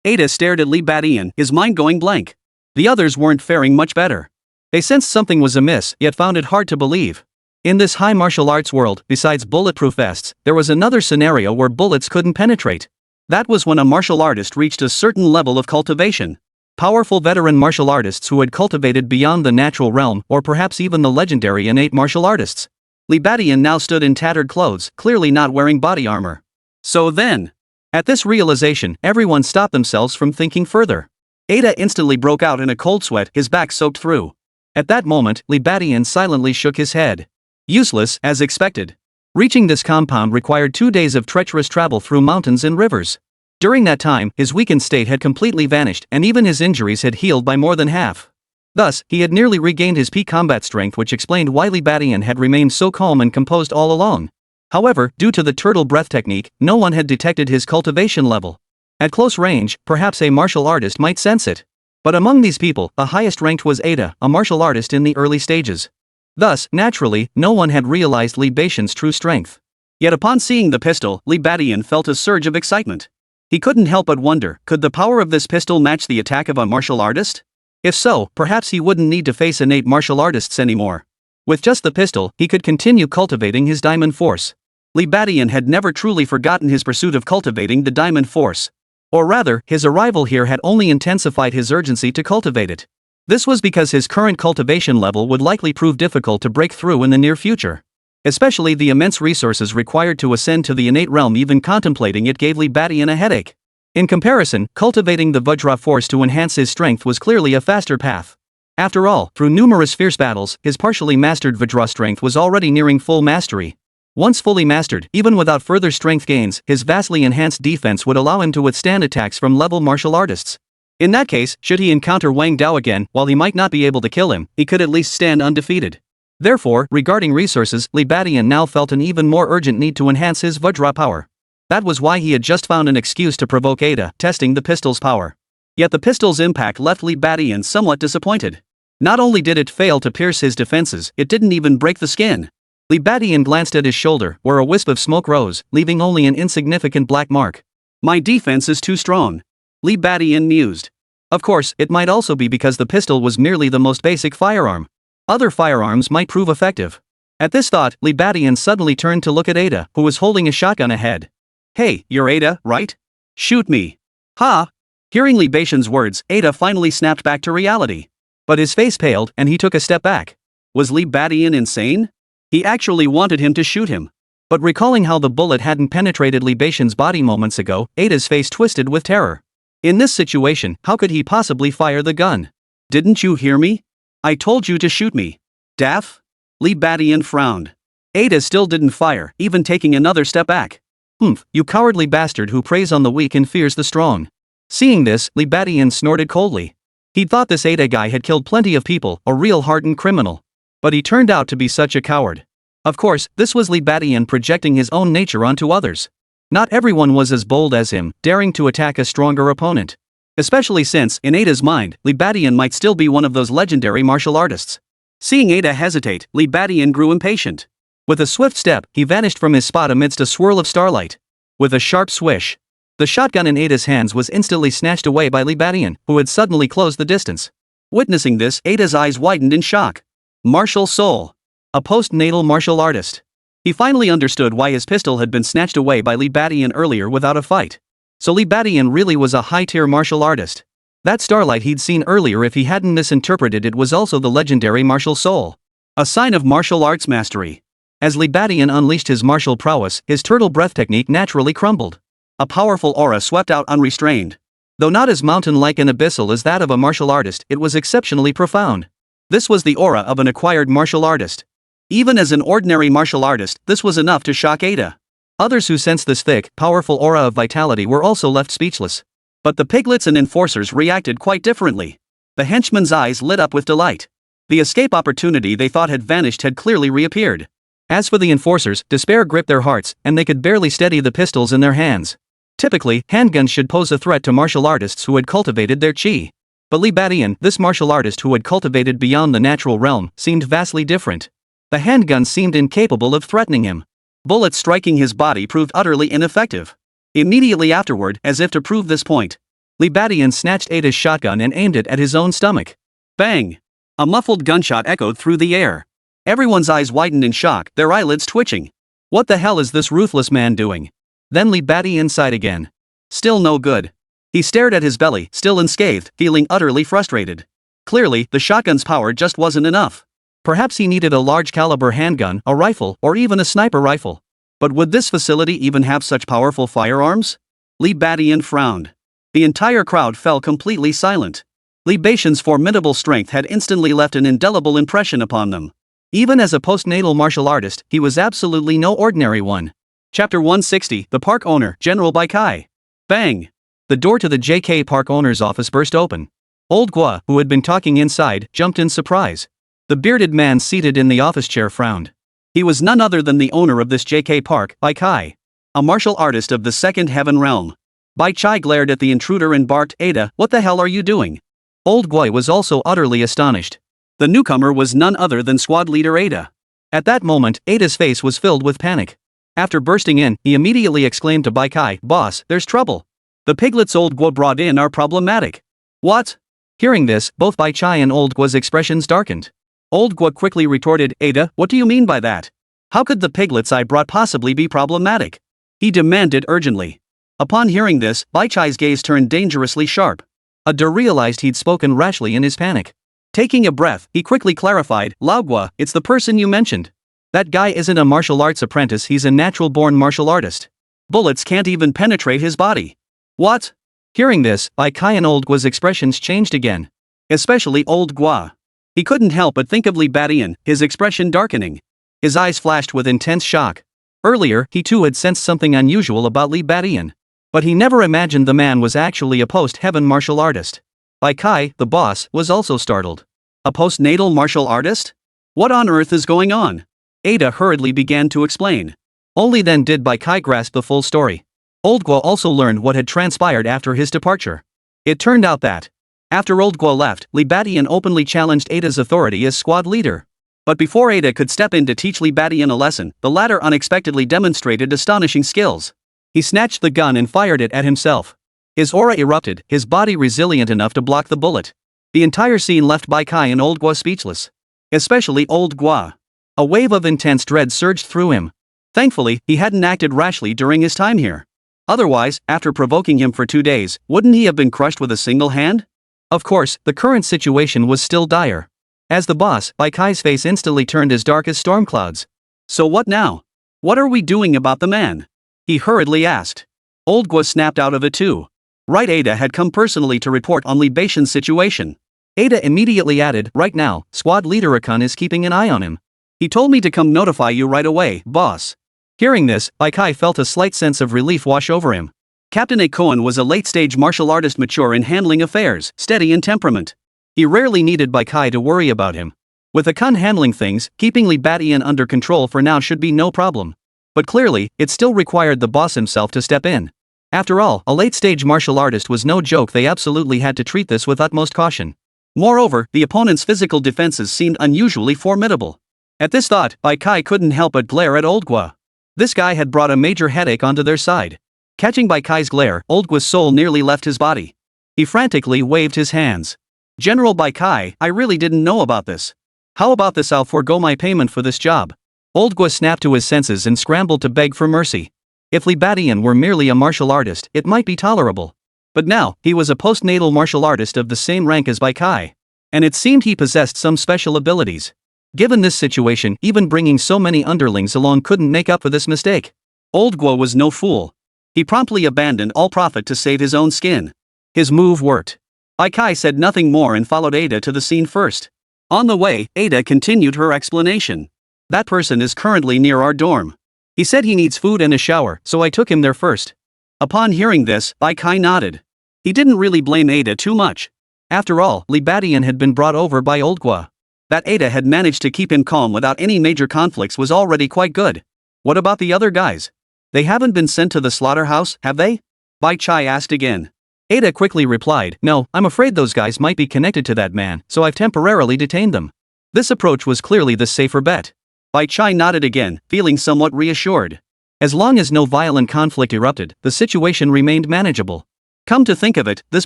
Ada stared at Li Badian, his mind going blank. The others weren't faring much better. They sensed something was amiss, yet found it hard to believe. In this high martial arts world, besides bulletproof vests, there was another scenario where bullets couldn't penetrate. That was when a martial artist reached a certain level of cultivation. Powerful veteran martial artists who had cultivated beyond the natural realm, or perhaps even the legendary innate martial artists. Li Badian now stood in tattered clothes, clearly not wearing body armor. So then, at this realization, everyone stopped themselves from thinking further. Ada instantly broke out in a cold sweat, his back soaked through. At that moment, Li Badian silently shook his head. Useless, as expected. Reaching this compound required 2 days of treacherous travel through mountains and rivers. During that time, his weakened state had completely vanished, and even his injuries had healed by more than half. Thus, he had nearly regained his peak combat strength, which explained why Li Badian had remained so calm and composed all along. However, due to the turtle breath technique, no one had detected his cultivation level. At close range, perhaps a martial artist might sense it. But among these people, the highest ranked was Ada, a martial artist in the early stages. Thus, naturally, no one had realized Li Badian's true strength. Yet upon seeing the pistol, Li Badian felt a surge of excitement. He couldn't help but wonder, could the power of this pistol match the attack of a martial artist? If so, perhaps he wouldn't need to face innate martial artists anymore. With just the pistol, he could continue cultivating his diamond force. Li Badian had never truly forgotten his pursuit of cultivating the diamond force. Or rather, his arrival here had only intensified his urgency to cultivate it. This was because his current cultivation level would likely prove difficult to break through in the near future. Especially the immense resources required to ascend to the innate realm, even contemplating it gave Li Badian a headache. In comparison, cultivating the Vajra force to enhance his strength was clearly a faster path. After all, through numerous fierce battles, his partially mastered Vajra strength was already nearing full mastery. Once fully mastered, even without further strength gains, his vastly enhanced defense would allow him to withstand attacks from level martial artists. In that case, should he encounter Wang Dao again, while he might not be able to kill him, he could at least stand undefeated. Therefore, regarding resources, Li Badian now felt an even more urgent need to enhance his Vajra power. That was why he had just found an excuse to provoke Ada, testing the pistol's power. Yet the pistol's impact left Li Badian somewhat disappointed. Not only did it fail to pierce his defenses, it didn't even break the skin. Li Badian glanced at his shoulder, where a wisp of smoke rose, leaving only an insignificant black mark. My defense is too strong. Li Badian mused. Of course, it might also be because the pistol was merely the most basic firearm. Other firearms might prove effective. At this thought, Li Badian suddenly turned to look at Ada, who was holding a shotgun ahead. Hey, you're Ada, right? Shoot me. Ha! Hearing Li Badian's words, Ada finally snapped back to reality. But his face paled, and he took a step back. Was Li Badian insane? He actually wanted him to shoot him. But recalling how the bullet hadn't penetrated Li Badian's body moments ago, Ada's face twisted with terror. In this situation, how could he possibly fire the gun? Didn't you hear me? I told you to shoot me. Daff? Li Badian frowned. Ada still didn't fire, even taking another step back. Humph, you cowardly bastard who preys on the weak and fears the strong. Seeing this, Li Badian snorted coldly. He'd thought this Ada guy had killed plenty of people, a real hardened criminal. But he turned out to be such a coward. Of course, this was Li Badian projecting his own nature onto others. Not everyone was as bold as him, daring to attack a stronger opponent. Especially since, in Ada's mind, Li Badian might still be one of those legendary martial artists. Seeing Ada hesitate, Li Badian grew impatient. With a swift step, he vanished from his spot amidst a swirl of starlight. With a sharp swish, the shotgun in Ada's hands was instantly snatched away by Li Badian, who had suddenly closed the distance. Witnessing this, Ada's eyes widened in shock. Martial soul. A postnatal martial artist. He finally understood why his pistol had been snatched away by Li Badian earlier without a fight. So Li Badian really was a high-tier martial artist. That starlight he'd seen earlier, if he hadn't misinterpreted it, was also the legendary martial soul. A sign of martial arts mastery. As Li Badian unleashed his martial prowess, his turtle breath technique naturally crumbled. A powerful aura swept out unrestrained. Though not as mountain-like and abyssal as that of a martial artist, it was exceptionally profound. This was the aura of an acquired martial artist. Even as an ordinary martial artist, this was enough to shock Ada. Others who sensed this thick, powerful aura of vitality were also left speechless. But the piglets and enforcers reacted quite differently. The henchmen's eyes lit up with delight. The escape opportunity they thought had vanished had clearly reappeared. As for the enforcers, despair gripped their hearts, and they could barely steady the pistols in their hands. Typically, handguns should pose a threat to martial artists who had cultivated their chi. But Li Badian, this martial artist who had cultivated beyond the natural realm, seemed vastly different. The handgun seemed incapable of threatening him. Bullets striking his body proved utterly ineffective. Immediately afterward, as if to prove this point, Li Badian snatched Ada's shotgun and aimed it at his own stomach. Bang! A muffled gunshot echoed through the air. Everyone's eyes widened in shock, their eyelids twitching. What the hell is this ruthless man doing? Then Li Badian sighed again. Still no good. He stared at his belly, still unscathed, feeling utterly frustrated. Clearly, the shotgun's power just wasn't enough. Perhaps he needed a large-caliber handgun, a rifle, or even a sniper rifle. But would this facility even have such powerful firearms? Li Badian frowned. The entire crowd fell completely silent. Li Badian's formidable strength had instantly left an indelible impression upon them. Even as a postnatal martial artist, he was absolutely no ordinary one. Chapter 160, The Park Owner, General Bai Kai. Bang! The door to the JK Park owner's office burst open. Old Gua, who had been talking inside, jumped in surprise. The bearded man seated in the office chair frowned. He was none other than the owner of this JK Park, Bai Kai. A martial artist of the second heaven realm. Bai Chai glared at the intruder and barked, Ada, what the hell are you doing? Old Gui was also utterly astonished. The newcomer was none other than squad leader Ada. At that moment, Ada's face was filled with panic. After bursting in, he immediately exclaimed to Bai Kai, Boss, there's trouble. The piglets Old Gua brought in are problematic. What? Hearing this, both Bai Chai and Old Gua's expressions darkened. Old Gua quickly retorted, Ada, what do you mean by that? How could the piglets I brought possibly be problematic? He demanded urgently. Upon hearing this, Bai Chai's gaze turned dangerously sharp. Ada realized he'd spoken rashly in his panic. Taking a breath, he quickly clarified, Lao Gua, it's the person you mentioned. That guy isn't a martial arts apprentice, he's a natural-born martial artist. Bullets can't even penetrate his body. What? Hearing this, Bai Kai and Old Gua's expressions changed again. Especially Old Gua. He couldn't help but think of Li Badian, his expression darkening. His eyes flashed with intense shock. Earlier, he too had sensed something unusual about Li Badian. But he never imagined the man was actually a post-heaven martial artist. Bai Kai, the boss, was also startled. A postnatal martial artist? What on earth is going on? Ada hurriedly began to explain. Only then did Bai Kai grasp the full story. Old Guo also learned what had transpired after his departure. It turned out that, after Old Guo left, Li Badian openly challenged Ada's authority as squad leader. But before Ada could step in to teach Li Badian a lesson, the latter unexpectedly demonstrated astonishing skills. He snatched the gun and fired it at himself. His aura erupted, his body resilient enough to block the bullet. The entire scene left Bai Kai and Old Guo speechless. Especially Old Guo. A wave of intense dread surged through him. Thankfully, he hadn't acted rashly during his time here. Otherwise, after provoking him for 2 days, wouldn't he have been crushed with a single hand? Of course, the current situation was still dire. As the boss, Bai Kai's face instantly turned as dark as storm clouds. So what now? What are we doing about the man? He hurriedly asked. Old Guo snapped out of it too. Right, Ada had come personally to report on Li Badian's situation. Ada immediately added, right now, squad leader Akun is keeping an eye on him. He told me to come notify you right away, boss. Hearing this, Bai Kai felt a slight sense of relief wash over him. Captain Akun was a late-stage martial artist mature in handling affairs, steady in temperament. He rarely needed Bai Kai to worry about him. With Akun handling things, keeping Li Badian under control for now should be no problem. But clearly, it still required the boss himself to step in. After all, a late-stage martial artist was no joke. They absolutely had to treat this with utmost caution. Moreover, the opponent's physical defenses seemed unusually formidable. At this thought, Bai Kai couldn't help but glare at Old Guo. This guy had brought a major headache onto their side. Catching Bai Kai's glare, Old Guo's soul nearly left his body. He frantically waved his hands. General Bai Kai, I really didn't know about this. How about this? I'll forego my payment for this job. Old Guo snapped to his senses and scrambled to beg for mercy. If Li Badian were merely a martial artist, it might be tolerable. But now, he was a postnatal martial artist of the same rank as Bai Kai. And it seemed he possessed some special abilities. Given this situation, even bringing so many underlings along couldn't make up for this mistake. Old Guo was no fool. He promptly abandoned all profit to save his own skin. His move worked. Bai Kai said nothing more and followed Ada to the scene first. On the way, Ada continued her explanation. That person is currently near our dorm. He said he needs food and a shower, so I took him there first. Upon hearing this, Bai Kai nodded. He didn't really blame Ada too much. After all, Li Badian had been brought over by Old Guo. That Ada had managed to keep him calm without any major conflicts was already quite good. What about the other guys? They haven't been sent to the slaughterhouse, have they? Bai Kai asked again. Ada quickly replied, no, I'm afraid those guys might be connected to that man, so I've temporarily detained them. This approach was clearly the safer bet. Bai Kai nodded again, feeling somewhat reassured. As long as no violent conflict erupted, the situation remained manageable. Come to think of it, this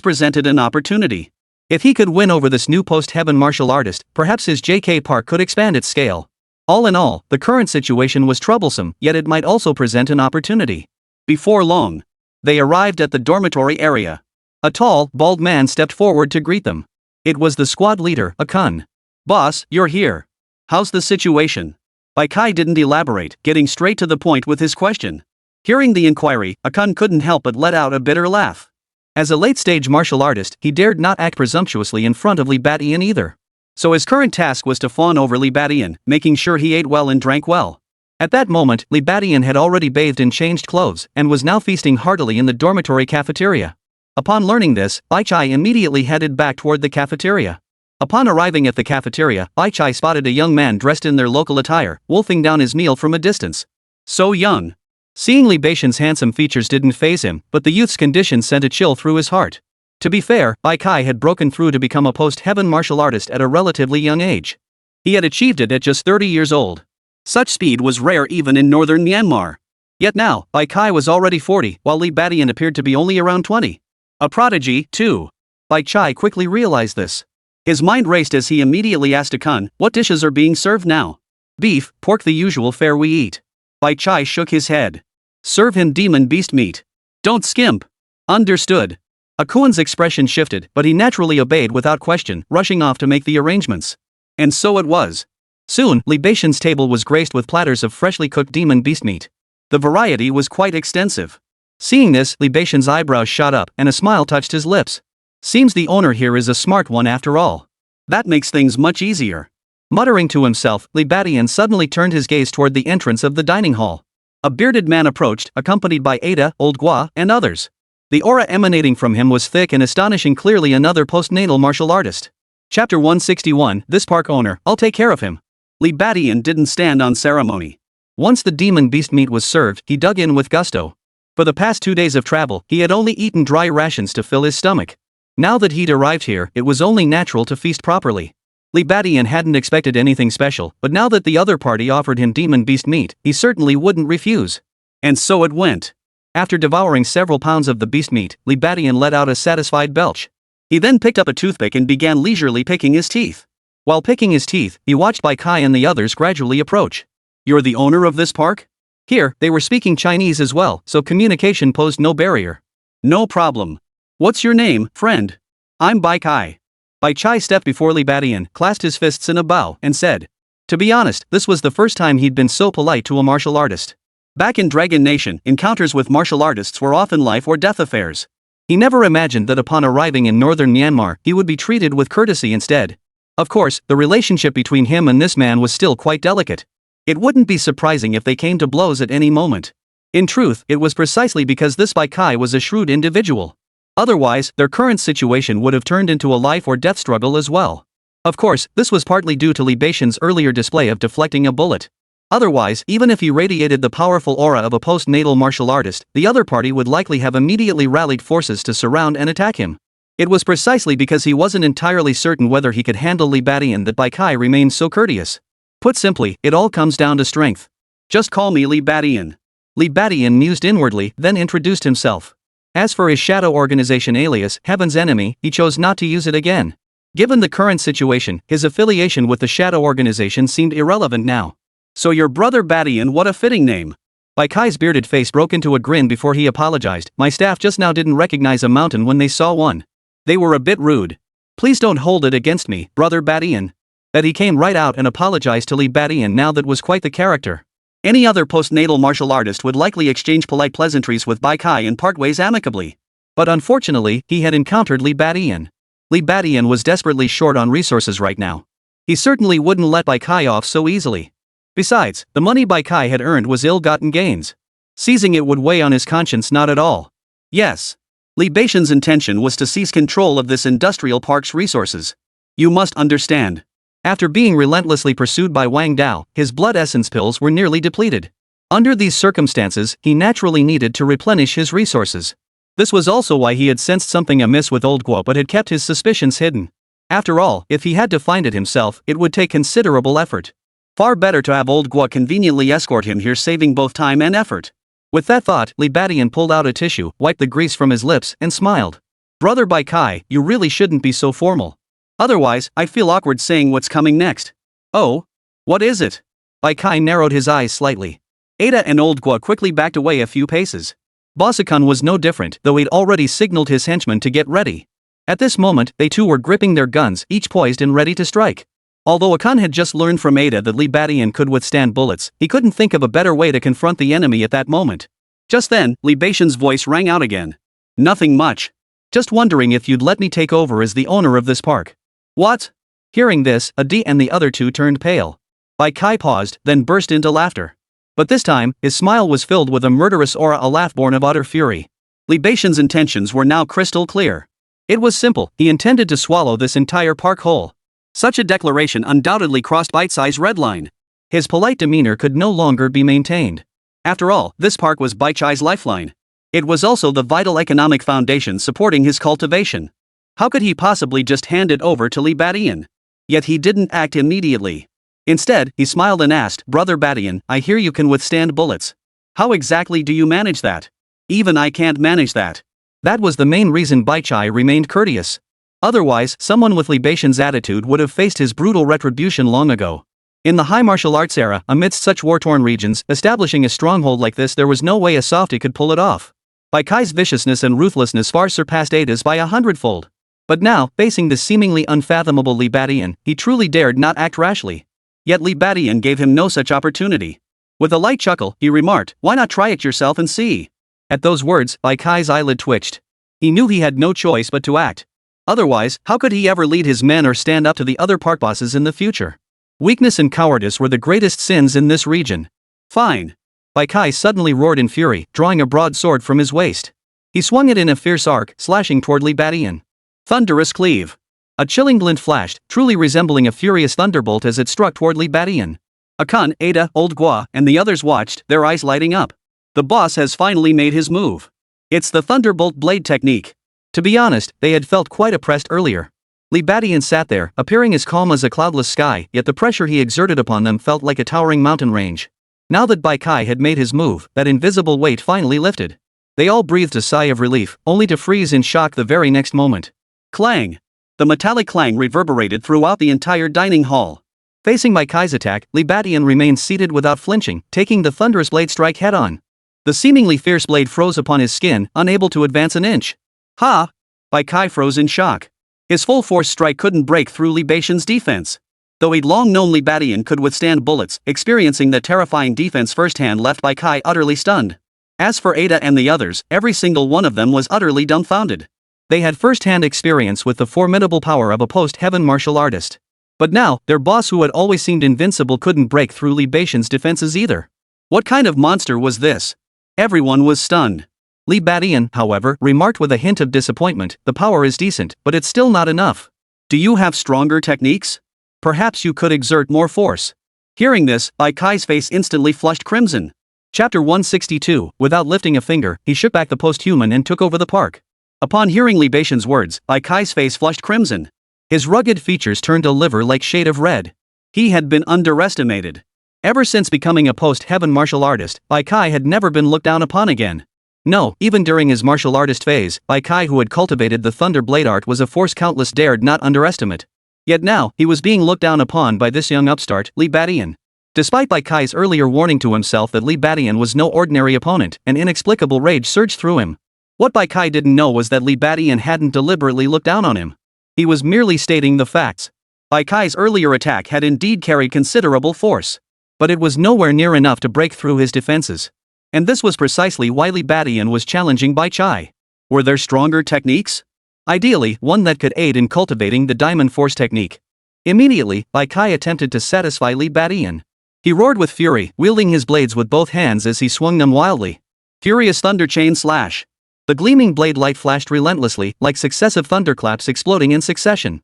presented an opportunity. If he could win over this new post-heaven martial artist, perhaps his JK Park could expand its scale. All in all, the current situation was troublesome, yet it might also present an opportunity. Before long, they arrived at the dormitory area. A tall, bald man stepped forward to greet them. It was the squad leader, Akun. Boss, you're here. How's the situation? Bai Kai didn't elaborate, getting straight to the point with his question. Hearing the inquiry, Akun couldn't help but let out a bitter laugh. As a late-stage martial artist, he dared not act presumptuously in front of Li Badian either. So his current task was to fawn over Li Badian, making sure he ate well and drank well. At that moment, Li Badian had already bathed and changed clothes, and was now feasting heartily in the dormitory cafeteria. Upon learning this, Bai Chai immediately headed back toward the cafeteria. Upon arriving at the cafeteria, Bai Chai spotted a young man dressed in their local attire, wolfing down his meal from a distance. So young. Seeing Li Badian's handsome features didn't faze him, but the youth's condition sent a chill through his heart. To be fair, Bai Kai had broken through to become a post-heaven martial artist at a relatively young age. He had achieved it at just 30 years old. Such speed was rare even in northern Myanmar. Yet now, Bai Kai was already 40, while Li Badian appeared to be only around 20. A prodigy, too. Bai Chai quickly realized this. His mind raced as he immediately asked Akun, what dishes are being served now? Beef, pork, the usual fare we eat. Bai Chai shook his head. Serve him demon beast meat. Don't skimp. Understood. Akun's expression shifted, but he naturally obeyed without question, rushing off to make the arrangements. And so it was. Soon, Li Badian's table was graced with platters of freshly cooked demon beast meat. The variety was quite extensive. Seeing this, Li Badian's eyebrows shot up, and a smile touched his lips. Seems the owner here is a smart one after all. That makes things much easier. Muttering to himself, Li Badian suddenly turned his gaze toward the entrance of the dining hall. A bearded man approached, accompanied by Ada, Old Gua, and others. The aura emanating from him was thick and astonishing, clearly another postnatal martial artist. Chapter 161, This park owner, I'll take care of him. Li Badian didn't stand on ceremony. Once the demon beast meat was served, he dug in with gusto. For the past 2 days of travel, he had only eaten dry rations to fill his stomach. Now that he'd arrived here, it was only natural to feast properly. Li Badian hadn't expected anything special, but now that the other party offered him demon beast meat, he certainly wouldn't refuse. And so it went. After devouring several pounds of the beast meat, Li Badian let out a satisfied belch. He then picked up a toothpick and began leisurely picking his teeth. While picking his teeth, he watched Bai Kai and the others gradually approach. You're the owner of this park? Here, they were speaking Chinese as well, so communication posed no barrier. No problem. What's your name, friend? I'm Bai Kai. Bai Chai stepped before Li Badian, clasped his fists in a bow, and said. To be honest, this was the first time he'd been so polite to a martial artist. Back in Dragon Nation, encounters with martial artists were often life or death affairs. He never imagined that upon arriving in northern Myanmar, he would be treated with courtesy instead. Of course, the relationship between him and this man was still quite delicate. It wouldn't be surprising if they came to blows at any moment. In truth, it was precisely because this Bai Kai was a shrewd individual. Otherwise, their current situation would have turned into a life or death struggle as well. Of course, this was partly due to Li Badian's earlier display of deflecting a bullet. Otherwise, even if he radiated the powerful aura of a postnatal martial artist, the other party would likely have immediately rallied forces to surround and attack him. It was precisely because he wasn't entirely certain whether he could handle Li Badian that Bai Kai remained so courteous. Put simply, it all comes down to strength. Just call me Li Badian. Li Badian mused inwardly, then introduced himself. As for his shadow organization alias, Heaven's Enemy, he chose not to use it again. Given the current situation, his affiliation with the shadow organization seemed irrelevant now. So your brother Badian, what a fitting name. Bai Kai's bearded face broke into a grin before he apologized. My staff just now didn't recognize a mountain when they saw one. They were a bit rude. Please don't hold it against me, brother Badian. That he came right out and apologized to Li Badian now that was quite the character. Any other postnatal martial artist would likely exchange polite pleasantries with Bai Kai and part ways amicably. But unfortunately, he had encountered Li Badian. Li Badian was desperately short on resources right now. He certainly wouldn't let Bai Kai off so easily. Besides, the money Bai Kai had earned was ill-gotten gains. Seizing it would weigh on his conscience not at all. Yes. Li Badian's intention was to seize control of this industrial park's resources. You must understand. After being relentlessly pursued by Wang Dao, his blood essence pills were nearly depleted. Under these circumstances, he naturally needed to replenish his resources. This was also why he had sensed something amiss with Old Guo but had kept his suspicions hidden. After all, if he had to find it himself, it would take considerable effort. Far better to have Old Guo conveniently escort him here, saving both time and effort. With that thought, Li Badian pulled out a tissue, wiped the grease from his lips, and smiled. Brother Bai Kai, you really shouldn't be so formal. Otherwise, I feel awkward saying what's coming next. Oh? What is it? Bai Kai narrowed his eyes slightly. Ada and Old Guo quickly backed away a few paces. Bossicon was no different, though he'd already signaled his henchmen to get ready. At this moment, they too were gripping their guns, each poised and ready to strike. Although Akan had just learned from Ada that Li Badian could withstand bullets, he couldn't think of a better way to confront the enemy at that moment. Just then, Li Badian's voice rang out again. Nothing much. Just wondering if you'd let me take over as the owner of this park. What? Hearing this, Adi and the other two turned pale. Bai Kai paused, then burst into laughter. But this time, his smile was filled with a murderous aura, a laugh born of utter fury. Li Badian's intentions were now crystal clear. It was simple, he intended to swallow this entire park whole. Such a declaration undoubtedly crossed Bai Chai's red line. His polite demeanor could no longer be maintained. After all, this park was Bai Chai's lifeline. It was also the vital economic foundation supporting his cultivation. How could he possibly just hand it over to Li Badian? Yet he didn't act immediately. Instead, he smiled and asked, Brother Badian, I hear you can withstand bullets. How exactly do you manage that? Even I can't manage that. That was the main reason Bai Chai remained courteous. Otherwise, someone with Li Badian's attitude would have faced his brutal retribution long ago. In the high martial arts era, amidst such war-torn regions, establishing a stronghold like this, there was no way a softie could pull it off. Bai Kai's viciousness and ruthlessness far surpassed Ada's by 100-fold. But now, facing the seemingly unfathomable Li Badian, he truly dared not act rashly. Yet Li Badian gave him no such opportunity. With a light chuckle, he remarked, why not try it yourself and see? At those words, Bai Kai's eyelid twitched. He knew he had no choice but to act. Otherwise, how could he ever lead his men or stand up to the other park bosses in the future? Weakness and cowardice were the greatest sins in this region. Fine. Bai Kai suddenly roared in fury, drawing a broadsword from his waist. He swung it in a fierce arc, slashing toward Li Badian. Thunderous cleave. A chilling glint flashed, truly resembling a furious thunderbolt as it struck toward Li Badian. Akan, Ada, Old Gua, and the others watched, their eyes lighting up. The boss has finally made his move. It's the Thunderbolt Blade technique. To be honest, they had felt quite oppressed earlier. Li Badian sat there, appearing as calm as a cloudless sky, yet the pressure he exerted upon them felt like a towering mountain range. Now that Bai Kai had made his move, that invisible weight finally lifted. They all breathed a sigh of relief, only to freeze in shock the very next moment. Clang! The metallic clang reverberated throughout the entire dining hall. Facing Bai Kai's attack, Li Badian remained seated without flinching, taking the thunderous blade strike head-on. The seemingly fierce blade froze upon his skin, unable to advance an inch. Ha! Bai Kai froze in shock. His full-force strike couldn't break through Li Badian's defense. Though he'd long known Li Badian could withstand bullets, experiencing the terrifying defense firsthand left Bai Kai utterly stunned. As for Ada and the others, every single one of them was utterly dumbfounded. They had first-hand experience with the formidable power of a post-heaven martial artist. But now, their boss who had always seemed invincible couldn't break through Li Badian's defenses either. What kind of monster was this? Everyone was stunned. Li Badian, however, remarked with a hint of disappointment, "The power is decent, but it's still not enough. Do you have stronger techniques? Perhaps you could exert more force." Hearing this, Bai Kai's face instantly flushed crimson. Chapter 162, without lifting a finger, he shook back the post-human and took over the park. Upon hearing Li Badian's words, Bai Kai's face flushed crimson. His rugged features turned a liver-like shade of red. He had been underestimated. Ever since becoming a post-heaven martial artist, Bai Kai had never been looked down upon again. No, even during his martial artist phase, Bai Kai who had cultivated the thunder blade art was a force countless dared not underestimate. Yet now, he was being looked down upon by this young upstart, Li Badian. Despite Bai Kai's earlier warning to himself that Li Badian was no ordinary opponent, an inexplicable rage surged through him. What Bai Kai didn't know was that Li Badian hadn't deliberately looked down on him. He was merely stating the facts. Bai Kai's earlier attack had indeed carried considerable force. But it was nowhere near enough to break through his defenses. And this was precisely why Li Badian was challenging Bai Kai. Were there stronger techniques? Ideally, one that could aid in cultivating the Diamond Force technique. Immediately, Bai Kai attempted to satisfy Li Badian. He roared with fury, wielding his blades with both hands as he swung them wildly. Furious thunder chain slash. The gleaming blade light flashed relentlessly, like successive thunderclaps exploding in succession.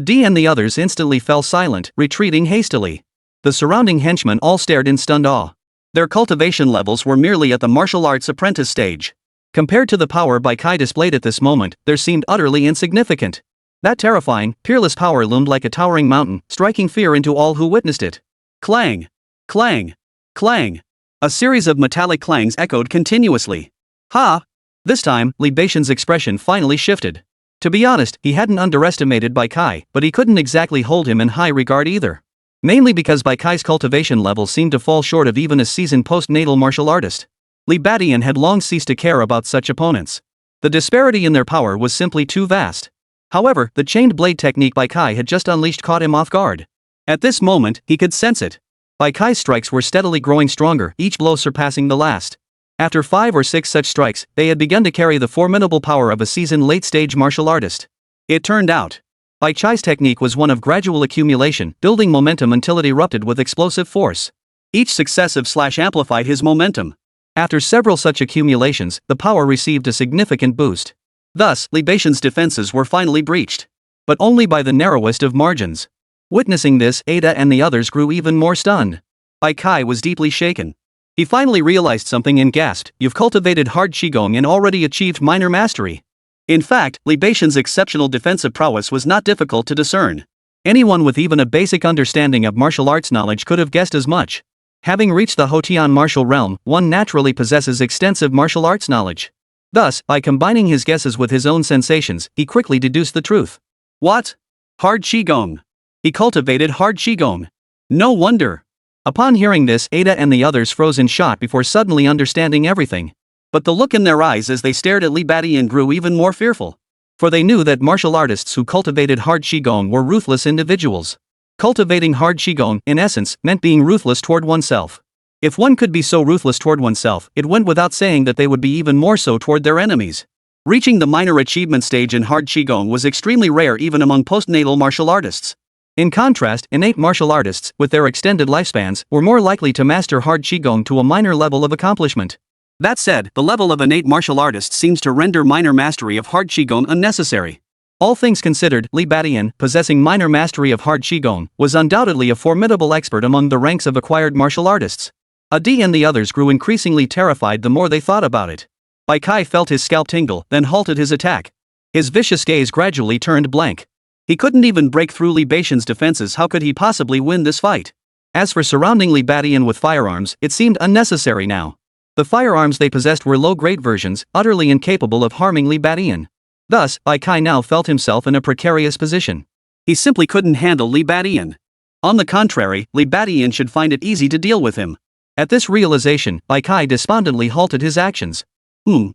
D and the others instantly fell silent, retreating hastily. The surrounding henchmen all stared in stunned awe. Their cultivation levels were merely at the martial arts apprentice stage. Compared to the power Bai Kai displayed at this moment, there seemed utterly insignificant. That terrifying, peerless power loomed like a towering mountain, striking fear into all who witnessed it. Clang! Clang! Clang! A series of metallic clangs echoed continuously. Ha! This time, Li Badian's expression finally shifted. To be honest, he hadn't underestimated Bai Kai, but he couldn't exactly hold him in high regard either. Mainly because Bai Kai's cultivation level seemed to fall short of even a seasoned postnatal martial artist. Li Badian had long ceased to care about such opponents. The disparity in their power was simply too vast. However, the chained blade technique Bai Kai had just unleashed caught him off guard. At this moment, he could sense it. Bai Kai's strikes were steadily growing stronger, each blow surpassing the last. After 5 or 6 such strikes, they had begun to carry the formidable power of a seasoned late-stage martial artist. It turned out, Bai Kai's technique was one of gradual accumulation, building momentum until it erupted with explosive force. Each successive slash amplified his momentum. After several such accumulations, the power received a significant boost. Thus, Li Badian's defenses were finally breached. But only by the narrowest of margins. Witnessing this, Ada and the others grew even more stunned. Bai Kai was deeply shaken. He finally realized something and gasped, "You've cultivated hard Qigong and already achieved minor mastery." In fact, Li Badian's exceptional defensive prowess was not difficult to discern. Anyone with even a basic understanding of martial arts knowledge could have guessed as much. Having reached the Hotian martial realm, one naturally possesses extensive martial arts knowledge. Thus, by combining his guesses with his own sensations, he quickly deduced the truth. What? Hard Qigong. He cultivated hard Qigong. No wonder. Upon hearing this, Ada and the others froze in shock before suddenly understanding everything. But the look in their eyes as they stared at Li Badian grew even more fearful. For they knew that martial artists who cultivated hard Qigong were ruthless individuals. Cultivating hard Qigong, in essence, meant being ruthless toward oneself. If one could be so ruthless toward oneself, it went without saying that they would be even more so toward their enemies. Reaching the minor achievement stage in hard Qigong was extremely rare even among postnatal martial artists. In contrast, innate martial artists, with their extended lifespans, were more likely to master hard Qigong to a minor level of accomplishment. That said, the level of innate martial artists seems to render minor mastery of hard Qigong unnecessary. All things considered, Li Badian, possessing minor mastery of hard Qigong, was undoubtedly a formidable expert among the ranks of acquired martial artists. Adi and the others grew increasingly terrified the more they thought about it. Bai Kai felt his scalp tingle, then halted his attack. His vicious gaze gradually turned blank. He couldn't even break through Li Badian's defenses. How could he possibly win this fight? As for surrounding Li Badian with firearms, it seemed unnecessary now. The firearms they possessed were low-grade versions, utterly incapable of harming Li Badian. Thus, Bai Kai now felt himself in a precarious position. He simply couldn't handle Li Badian. On the contrary, Li Badian should find it easy to deal with him. At this realization, Bai Kai despondently halted his actions.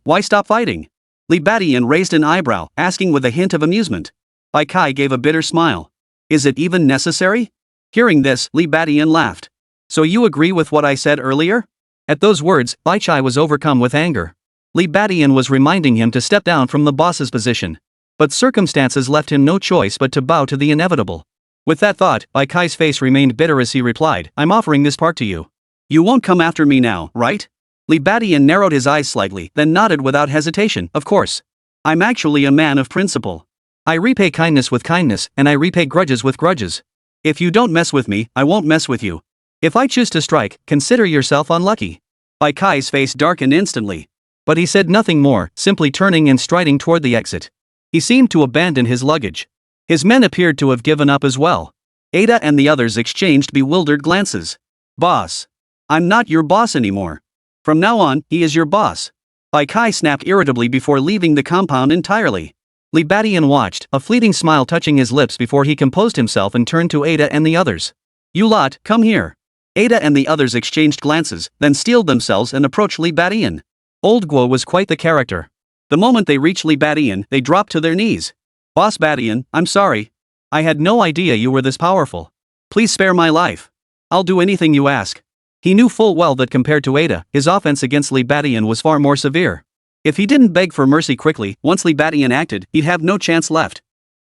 Why stop fighting? Li Badian raised an eyebrow, asking with a hint of amusement. Bai Kai gave a bitter smile. Is it even necessary? Hearing this, Li Badian laughed. So you agree with what I said earlier? At those words, Bai Kai was overcome with anger. Li Badian was reminding him to step down from the boss's position. But circumstances left him no choice but to bow to the inevitable. With that thought, Bai Kai's face remained bitter as he replied, I'm offering this part to you. You won't come after me now, right? Li Badian narrowed his eyes slightly, then nodded without hesitation, of course. I'm actually a man of principle. I repay kindness with kindness, and I repay grudges with grudges. If you don't mess with me, I won't mess with you. If I choose to strike, consider yourself unlucky. Bai Kai's face darkened instantly. But he said nothing more, simply turning and striding toward the exit. He seemed to abandon his luggage. His men appeared to have given up as well. Ada and the others exchanged bewildered glances. Boss. I'm not your boss anymore. From now on, he is your boss. Bai Kai snapped irritably before leaving the compound entirely. Li Badian watched, a fleeting smile touching his lips before he composed himself and turned to Ada and the others. You lot, come here. Ada and the others exchanged glances, then steeled themselves and approached Li Badian. Old Guo was quite the character. The moment they reached Li Badian, they dropped to their knees. Boss Badian, I'm sorry. I had no idea you were this powerful. Please spare my life. I'll do anything you ask. He knew full well that compared to Ada, his offense against Li Badian was far more severe. If he didn't beg for mercy quickly, once Li Badian acted, he'd have no chance left.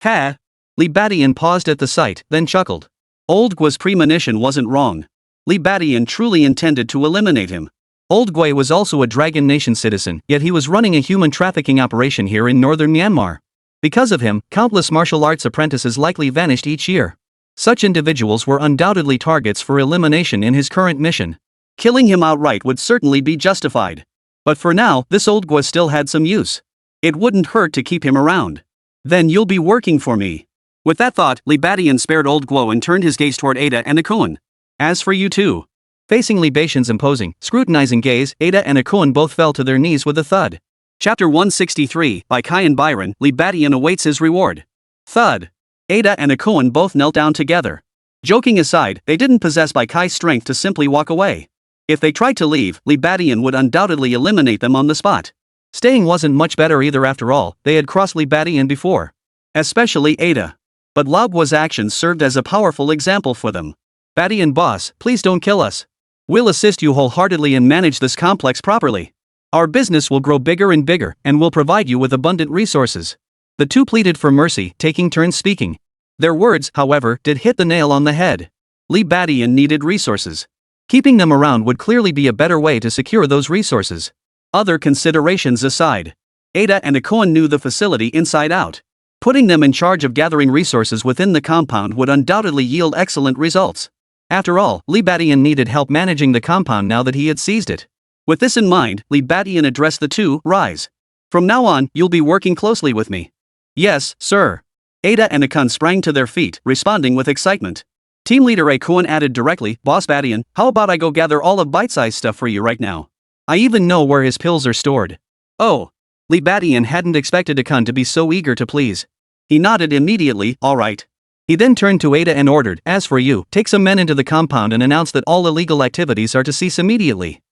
Ha! Li Badian paused at the sight, then chuckled. Old Guo's premonition wasn't wrong. Li Badian truly intended to eliminate him. Old Guo was also a Dragon Nation citizen, yet he was running a human trafficking operation here in northern Myanmar. Because of him, countless martial arts apprentices likely vanished each year. Such individuals were undoubtedly targets for elimination in his current mission. Killing him outright would certainly be justified. But for now, this old Guo still had some use. It wouldn't hurt to keep him around. Then you'll be working for me. With that thought, Li Badian spared old Guo and turned his gaze toward Ada and Akuan. As for you two. Facing Li Badian's imposing, scrutinizing gaze, Ada and Akuan both fell to their knees with a thud. Chapter 163, by Kai and Byron, Li Badian awaits his reward. Thud. Ada and Akuan both knelt down together. Joking aside, they didn't possess Bai Kai's strength to simply walk away. If they tried to leave, Li Badian would undoubtedly eliminate them on the spot. Staying wasn't much better either after all, they had crossed Li Badian before. Especially Ada. But Lao Guo's actions served as a powerful example for them. Badian boss, please don't kill us. We'll assist you wholeheartedly and manage this complex properly. Our business will grow bigger and bigger, and will provide you with abundant resources. The two pleaded for mercy, taking turns speaking. Their words, however, did hit the nail on the head. Li Badian needed resources. Keeping them around would clearly be a better way to secure those resources. Other considerations aside, Ada and Akuan knew the facility inside out. Putting them in charge of gathering resources within the compound would undoubtedly yield excellent results. After all, Li Badian needed help managing the compound now that he had seized it. With this in mind, Li Badian addressed the two, rise. From now on, you'll be working closely with me. Yes, sir. Ada and Akuan sprang to their feet, responding with excitement. Team leader Akuan added directly, Boss Badian, how about I go gather all of bite-sized stuff for you right now? I even know where his pills are stored. Oh. Li Badian hadn't expected Akuan to be so eager to please. He nodded immediately, all right. He then turned to Ada and ordered, as for you, take some men into the compound and announce that all illegal activities are to cease immediately.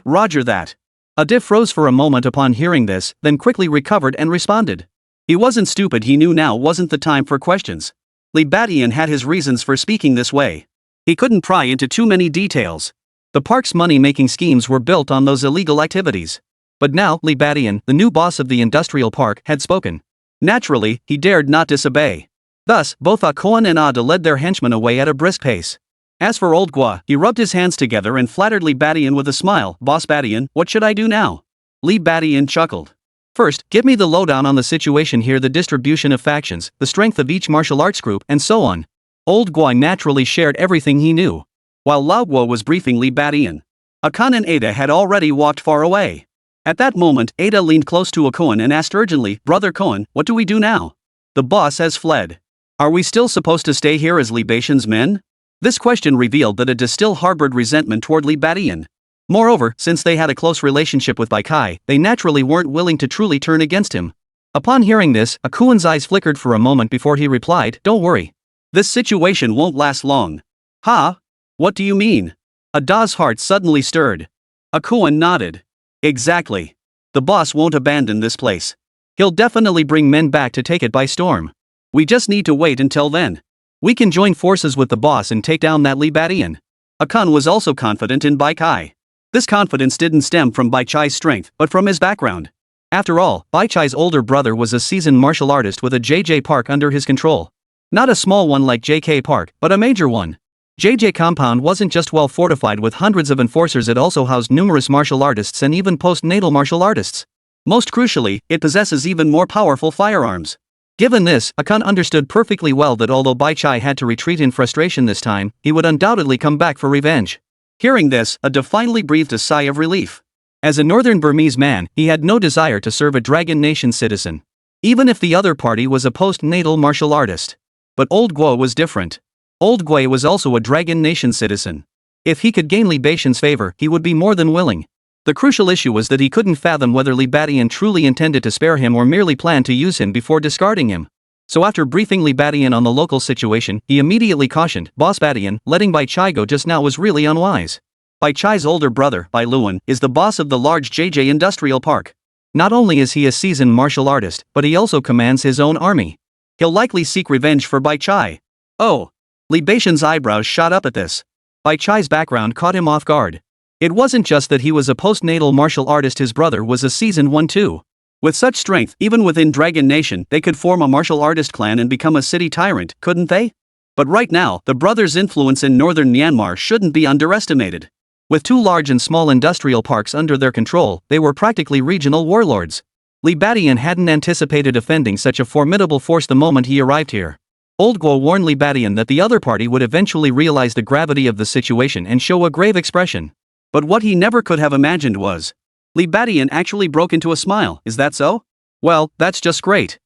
Roger that. Ada froze for a moment upon hearing this, then quickly recovered and responded. He wasn't stupid, he knew now wasn't the time for questions. Li Badian had his reasons for speaking this way. He couldn't pry into too many details. The park's money-making schemes were built on those illegal activities. But now, Li Badian, the new boss of the industrial park, had spoken. Naturally, he dared not disobey. Thus, both Akoan and Ada led their henchmen away at a brisk pace. As for Old Gua, he rubbed his hands together and flattered Li Badian with a smile. Boss Badian, what should I do now? Li Badian chuckled. First, give me the lowdown on the situation here, the distribution of factions, the strength of each martial arts group, and so on. Old Gua naturally shared everything he knew. While Lao Gua was briefing Li Badian, Akan and Ada had already walked far away. At that moment, Ada leaned close to Akoan and asked urgently, Brother Koan, what do we do now? The boss has fled. Are we still supposed to stay here as Li Bashan's men? This question revealed that Ada still harbored resentment toward Li Badian. Moreover, since they had a close relationship with Bai Kai, they naturally weren't willing to truly turn against him. Upon hearing this, Akoan's eyes flickered for a moment before he replied, Don't worry. This situation won't last long. Ha? What do you mean? Ada's heart suddenly stirred. Akoan nodded. Exactly. The boss won't abandon this place. He'll definitely bring men back to take it by storm. We just need to wait until then. We can join forces with the boss and take down that Li Badian. Akan was also confident in Bai Kai. This confidence didn't stem from Bai Chai's strength, but from his background. After all, Bai Chai's older brother was a seasoned martial artist with a JJ Park under his control. Not a small one like JK Park, but a major one. JJ Compound wasn't just well fortified with hundreds of enforcers, it also housed numerous martial artists and even postnatal martial artists. Most crucially, it possesses even more powerful firearms. Given this, Akan understood perfectly well that although Bai Chai had to retreat in frustration this time, he would undoubtedly come back for revenge. Hearing this, Ada finally breathed a sigh of relief. As a northern Burmese man, he had no desire to serve a Dragon Nation citizen, even if the other party was a postnatal martial artist. But Old Gua was different. Old Gua was also a Dragon Nation citizen. If he could gain Li Bashan's favor, he would be more than willing. The crucial issue was that he couldn't fathom whether Li Badian truly intended to spare him or merely planned to use him before discarding him. So after briefing Li Badian on the local situation, he immediately cautioned, Boss Badian, letting Bai Chai go just now was really unwise. Bai Chai's older brother, Bai Luan, is the boss of the large JJ Industrial Park. Not only is he a seasoned martial artist, but he also commands his own army. He'll likely seek revenge for Bai Chai. Oh. Li Bashan's eyebrows shot up at this. Bai Chai's background caught him off guard. It wasn't just that he was a postnatal martial artist, his brother was a seasoned one too. With such strength, even within Dragon Nation, they could form a martial artist clan and become a city tyrant, couldn't they? But right now, the brothers' influence in northern Myanmar shouldn't be underestimated. With two large and small industrial parks under their control, they were practically regional warlords. Li Badian hadn't anticipated offending such a formidable force the moment he arrived here. Old Gua warned Li Badian that the other party would eventually realize the gravity of the situation and show a grave expression. But what he never could have imagined was, Li Badian actually broke into a smile. Is that so? Well, that's just great.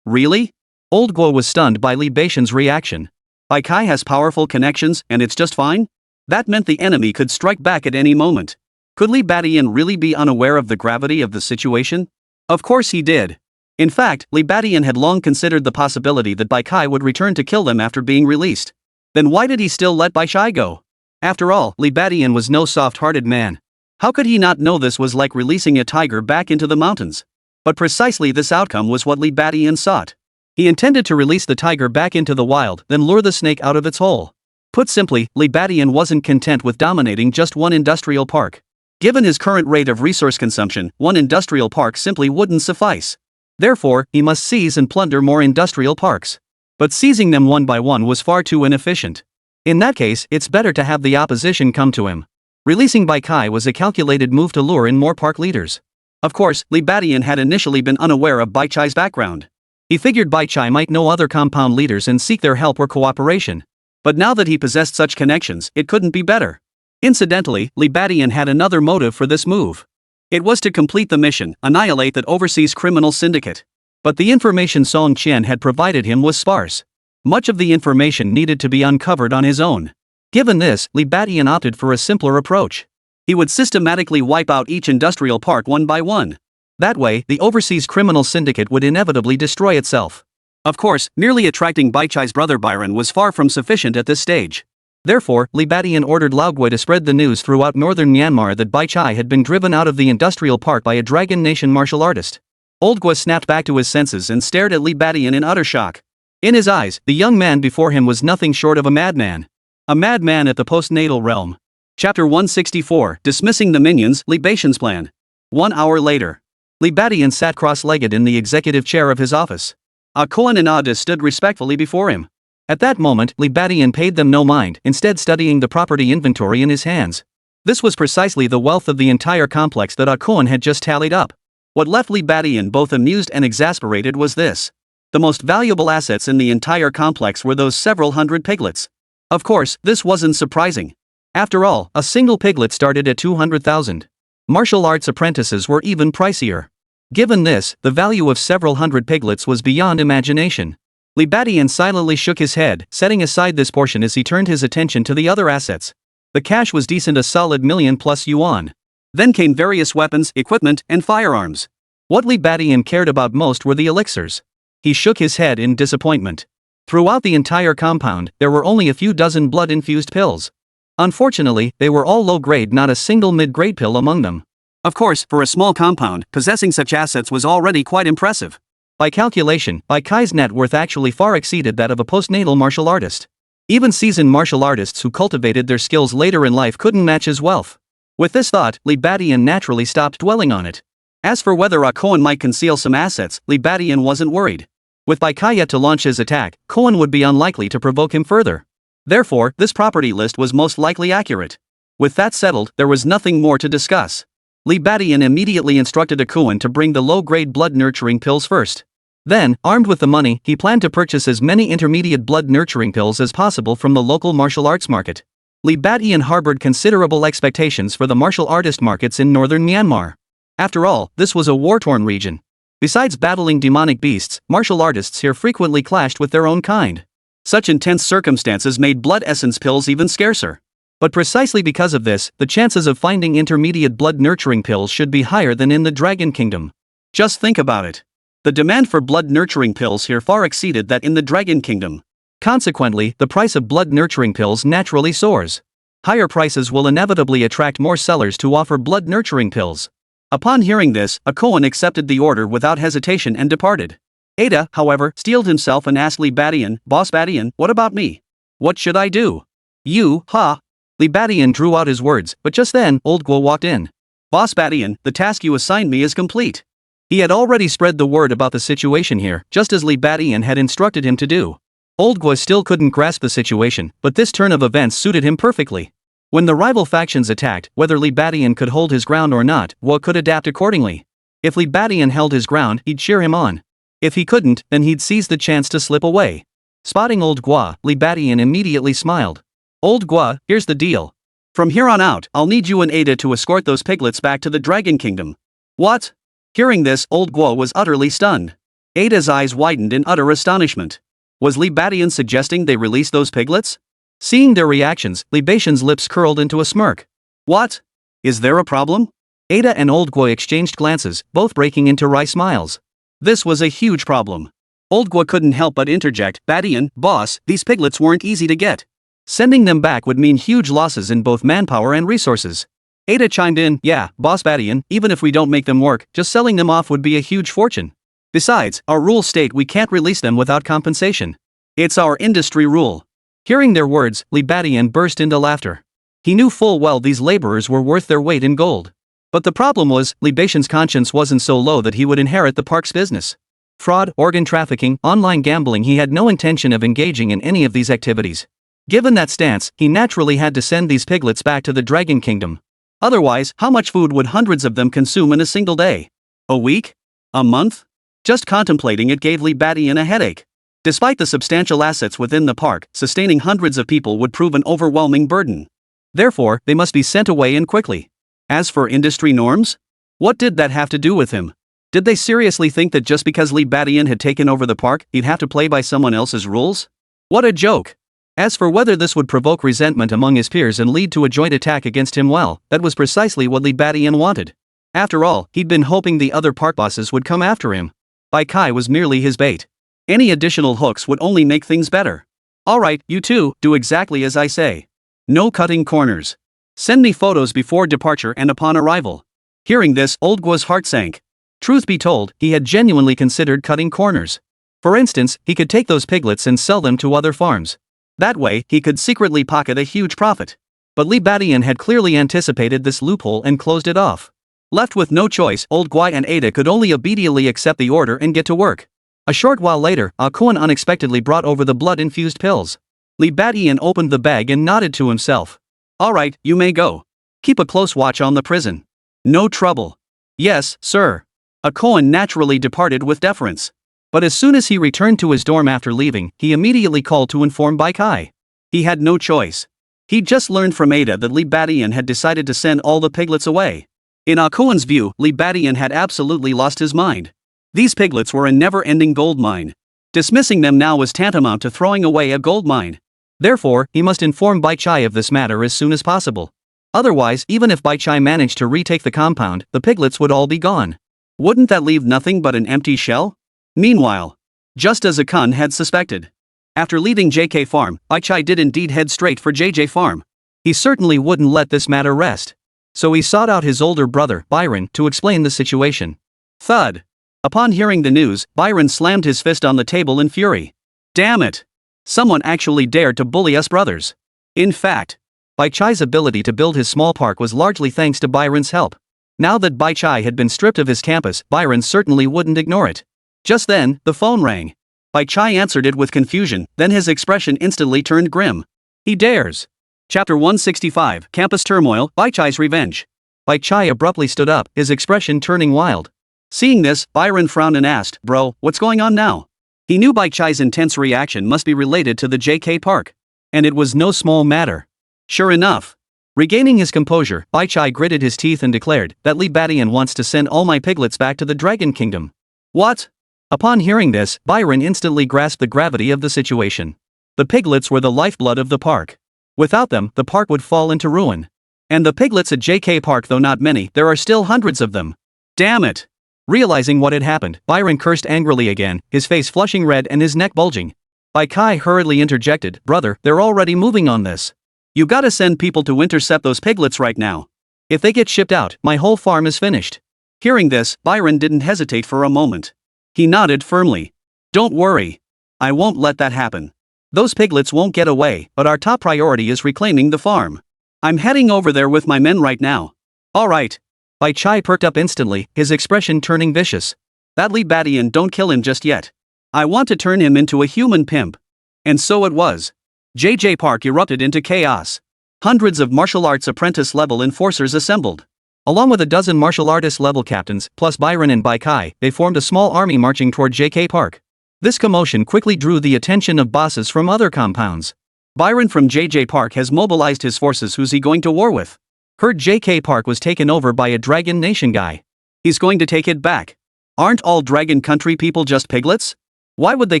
Really? Old Gua was stunned by Li Bashan's reaction. Bai Kai has powerful connections, and it's just fine? That meant the enemy could strike back at any moment. Could Li Badian really be unaware of the gravity of the situation? Of course he did. In fact, Li Badian had long considered the possibility that Bai Kai would return to kill them after being released. Then why did he still let Bai Chai go? After all, Li Badian was no soft-hearted man. How could he not know this was like releasing a tiger back into the mountains? But precisely this outcome was what Li Badian sought. He intended to release the tiger back into the wild, then lure the snake out of its hole. Put simply, Li Badian wasn't content with dominating just one industrial park. Given his current rate of resource consumption, one industrial park simply wouldn't suffice. Therefore, he must seize and plunder more industrial parks. But seizing them one by one was far too inefficient. In that case, it's better to have the opposition come to him. Releasing Bai Kai was a calculated move to lure in more park leaders. Of course, Li Badian had initially been unaware of Bai Chai's background. He figured Bai Chai might know other compound leaders and seek their help or cooperation. But now that he possessed such connections, it couldn't be better. Incidentally, Li Badian had another motive for this move. It was to complete the mission, annihilate that overseas criminal syndicate. But the information Song Qian had provided him was sparse. Much of the information needed to be uncovered on his own. Given this, Li Badian opted for a simpler approach. He would systematically wipe out each industrial park one by one. That way, the overseas criminal syndicate would inevitably destroy itself. Of course, merely attracting Bai Chai's brother Byron was far from sufficient at this stage. Therefore, Li Badian ordered Lao Gui to spread the news throughout northern Myanmar that Bai Chai had been driven out of the industrial park by a Dragon Nation martial artist. Old Gua snapped back to his senses and stared at Li Badian in utter shock. In his eyes, the young man before him was nothing short of a madman. A madman at the postnatal realm. Chapter 164, Dismissing the Minions, Li Bashan's Plan. 1 hour later, Li Badian sat cross-legged in the executive chair of his office. Koan and Ada stood respectfully before him. At that moment, Li Badian paid them no mind, instead studying the property inventory in his hands. This was precisely the wealth of the entire complex that Koan had just tallied up. What left Li Badian both amused and exasperated was this. The most valuable assets in the entire complex were those several hundred piglets. Of course, this wasn't surprising. After all, a single piglet started at 200,000. Martial arts apprentices were even pricier. Given this, the value of several hundred piglets was beyond imagination. Li Badian silently shook his head, setting aside this portion as he turned his attention to the other assets. The cash was decent, a solid million+ yuan. Then came various weapons, equipment, and firearms. What Li Badian cared about most were the elixirs. He shook his head in disappointment. Throughout the entire compound, there were only a few dozen blood-infused pills. Unfortunately, they were all low-grade, not a single mid-grade pill among them. Of course, for a small compound, possessing such assets was already quite impressive. By calculation, Bai Kai's net worth actually far exceeded that of a postnatal martial artist. Even seasoned martial artists who cultivated their skills later in life couldn't match his wealth. With this thought, Li Badian naturally stopped dwelling on it. As for whether Koan might conceal some assets, Li Badian wasn't worried. With Bai Kai yet to launch his attack, Koan would be unlikely to provoke him further. Therefore, this property list was most likely accurate. With that settled, there was nothing more to discuss. Li Badian immediately instructed Koan to bring the low-grade blood-nurturing pills first. Then, armed with the money, he planned to purchase as many intermediate blood-nurturing pills as possible from the local martial arts market. Li Badian harbored considerable expectations for the martial artist markets in northern Myanmar. After all, this was a war-torn region. Besides battling demonic beasts, martial artists here frequently clashed with their own kind. Such intense circumstances made blood essence pills even scarcer. But precisely because of this, the chances of finding intermediate blood-nurturing pills should be higher than in the Dragon Kingdom. Just think about it. The demand for blood-nurturing pills here far exceeded that in the Dragon Kingdom. Consequently, the price of blood-nurturing pills naturally soars. Higher prices will inevitably attract more sellers to offer blood-nurturing pills. Upon hearing this, Koan accepted the order without hesitation and departed. Ada, however, steeled himself and asked Li Badian, "Boss Badian, what about me? What should I do?" "You, ha?" Li Badian drew out his words, but just then, Old Guo walked in. "Boss Badian, the task you assigned me is complete." He had already spread the word about the situation here, just as Li Badian had instructed him to do. Old Guo still couldn't grasp the situation, but this turn of events suited him perfectly. When the rival factions attacked, whether Li Badian could hold his ground or not, Guo could adapt accordingly. If Li Badian held his ground, he'd cheer him on. If he couldn't, then he'd seize the chance to slip away. Spotting Old Guo, Li Badian immediately smiled. "Old Guo, here's the deal. From here on out, I'll need you and Ada to escort those piglets back to the Dragon Kingdom." "What?" Hearing this, Old Guo was utterly stunned. Ada's eyes widened in utter astonishment. Was Li Badian suggesting they release those piglets? Seeing their reactions, Li Badian's lips curled into a smirk. "What? Is there a problem?" Ada and Old Guo exchanged glances, both breaking into wry smiles. This was a huge problem. Old Guo couldn't help but interject, "Badian, boss, these piglets weren't easy to get. Sending them back would mean huge losses in both manpower and resources." Ada chimed in, "Yeah, boss Badian, even if we don't make them work, just selling them off would be a huge fortune. Besides, our rules state we can't release them without compensation. It's our industry rule." Hearing their words, Li Badian burst into laughter. He knew full well these laborers were worth their weight in gold. But the problem was, Li Badian's conscience wasn't so low that he would inherit the park's business. Fraud, organ trafficking, online gambling, he had no intention of engaging in any of these activities. Given that stance, he naturally had to send these piglets back to the Dragon Kingdom. Otherwise, how much food would hundreds of them consume in a single day? A week? A month? Just contemplating it gave Li Badian a headache. Despite the substantial assets within the park, sustaining hundreds of people would prove an overwhelming burden. Therefore, they must be sent away and quickly. As for industry norms? What did that have to do with him? Did they seriously think that just because Li Badian had taken over the park, he'd have to play by someone else's rules? What a joke! As for whether this would provoke resentment among his peers and lead to a joint attack against him, well, that was precisely what Li Badian wanted. After all, he'd been hoping the other park bosses would come after him. Bai Kai was merely his bait. Any additional hooks would only make things better. "Alright, you two, do exactly as I say. No cutting corners. Send me photos before departure and upon arrival." Hearing this, Old Guo's heart sank. Truth be told, he had genuinely considered cutting corners. For instance, he could take those piglets and sell them to other farms. That way, he could secretly pocket a huge profit. But Li Badian had clearly anticipated this loophole and closed it off. Left with no choice, old Guai and Ada could only obediently accept the order and get to work. A short while later, Akuan unexpectedly brought over the blood-infused pills. Li Badian opened the bag and nodded to himself. Alright, you may go. Keep a close watch on the prison. No trouble. Yes, sir. Akuan naturally departed with deference. But as soon as he returned to his dorm after leaving, he immediately called to inform Bai Kai. He had no choice. He'd just learned from Ada that Li Badian had decided to send all the piglets away. In Akuan's view, Li Badian had absolutely lost his mind. These piglets were a never-ending gold mine. Dismissing them now was tantamount to throwing away a gold mine. Therefore, he must inform Bai Chai of this matter as soon as possible. Otherwise, even if Bai Chai managed to retake the compound, the piglets would all be gone. Wouldn't that leave nothing but an empty shell? Meanwhile, just as Akun had suspected, after leaving JK Farm, Bai Chai did indeed head straight for JJ Farm. He certainly wouldn't let this matter rest. So he sought out his older brother, Byron, to explain the situation. Thud. Upon hearing the news, Byron slammed his fist on the table in fury. Damn it! Someone actually dared to bully us brothers. In fact, Bai Chai's ability to build his small park was largely thanks to Byron's help. Now that Bai Chai had been stripped of his campus, Byron certainly wouldn't ignore it. Just then, the phone rang. Bai Chai answered it with confusion, then his expression instantly turned grim. He dares. Chapter 165, Campus Turmoil, Bai Chai's Revenge. Bai Chai abruptly stood up, his expression turning wild. Seeing this, Byron frowned and asked, Bro, what's going on now? He knew Bai Chai's intense reaction must be related to the JK Park. And it was no small matter. Sure enough. Regaining his composure, Bai Chai gritted his teeth and declared that Li Badian wants to send all my piglets back to the Dragon Kingdom. What? Upon hearing this, Byron instantly grasped the gravity of the situation. The piglets were the lifeblood of the park. Without them, the park would fall into ruin. And the piglets at JK Park, though not many, there are still hundreds of them. Damn it! Realizing what had happened, Byron cursed angrily again, his face flushing red and his neck bulging. Bai Kai hurriedly interjected, Brother, they're already moving on this. You gotta send people to intercept those piglets right now. If they get shipped out, my whole farm is finished. Hearing this, Byron didn't hesitate for a moment. He nodded firmly. Don't worry. I won't let that happen. Those piglets won't get away, but our top priority is reclaiming the farm. I'm heading over there with my men right now. Alright. Bai Chai perked up instantly, his expression turning vicious. That Li Badian, don't kill him just yet. I want to turn him into a human pimp. And so it was. JJ Park erupted into chaos. Hundreds of martial arts apprentice-level enforcers assembled. Along with a dozen martial artist-level captains, plus Byron and Bai Kai, they formed a small army marching toward JK Park. This commotion quickly drew the attention of bosses from other compounds. Byron from JJ Park has mobilized his forces. Who's he going to war with? Heard JK Park was taken over by a Dragon Nation guy. He's going to take it back. Aren't all Dragon Country people just piglets? Why would they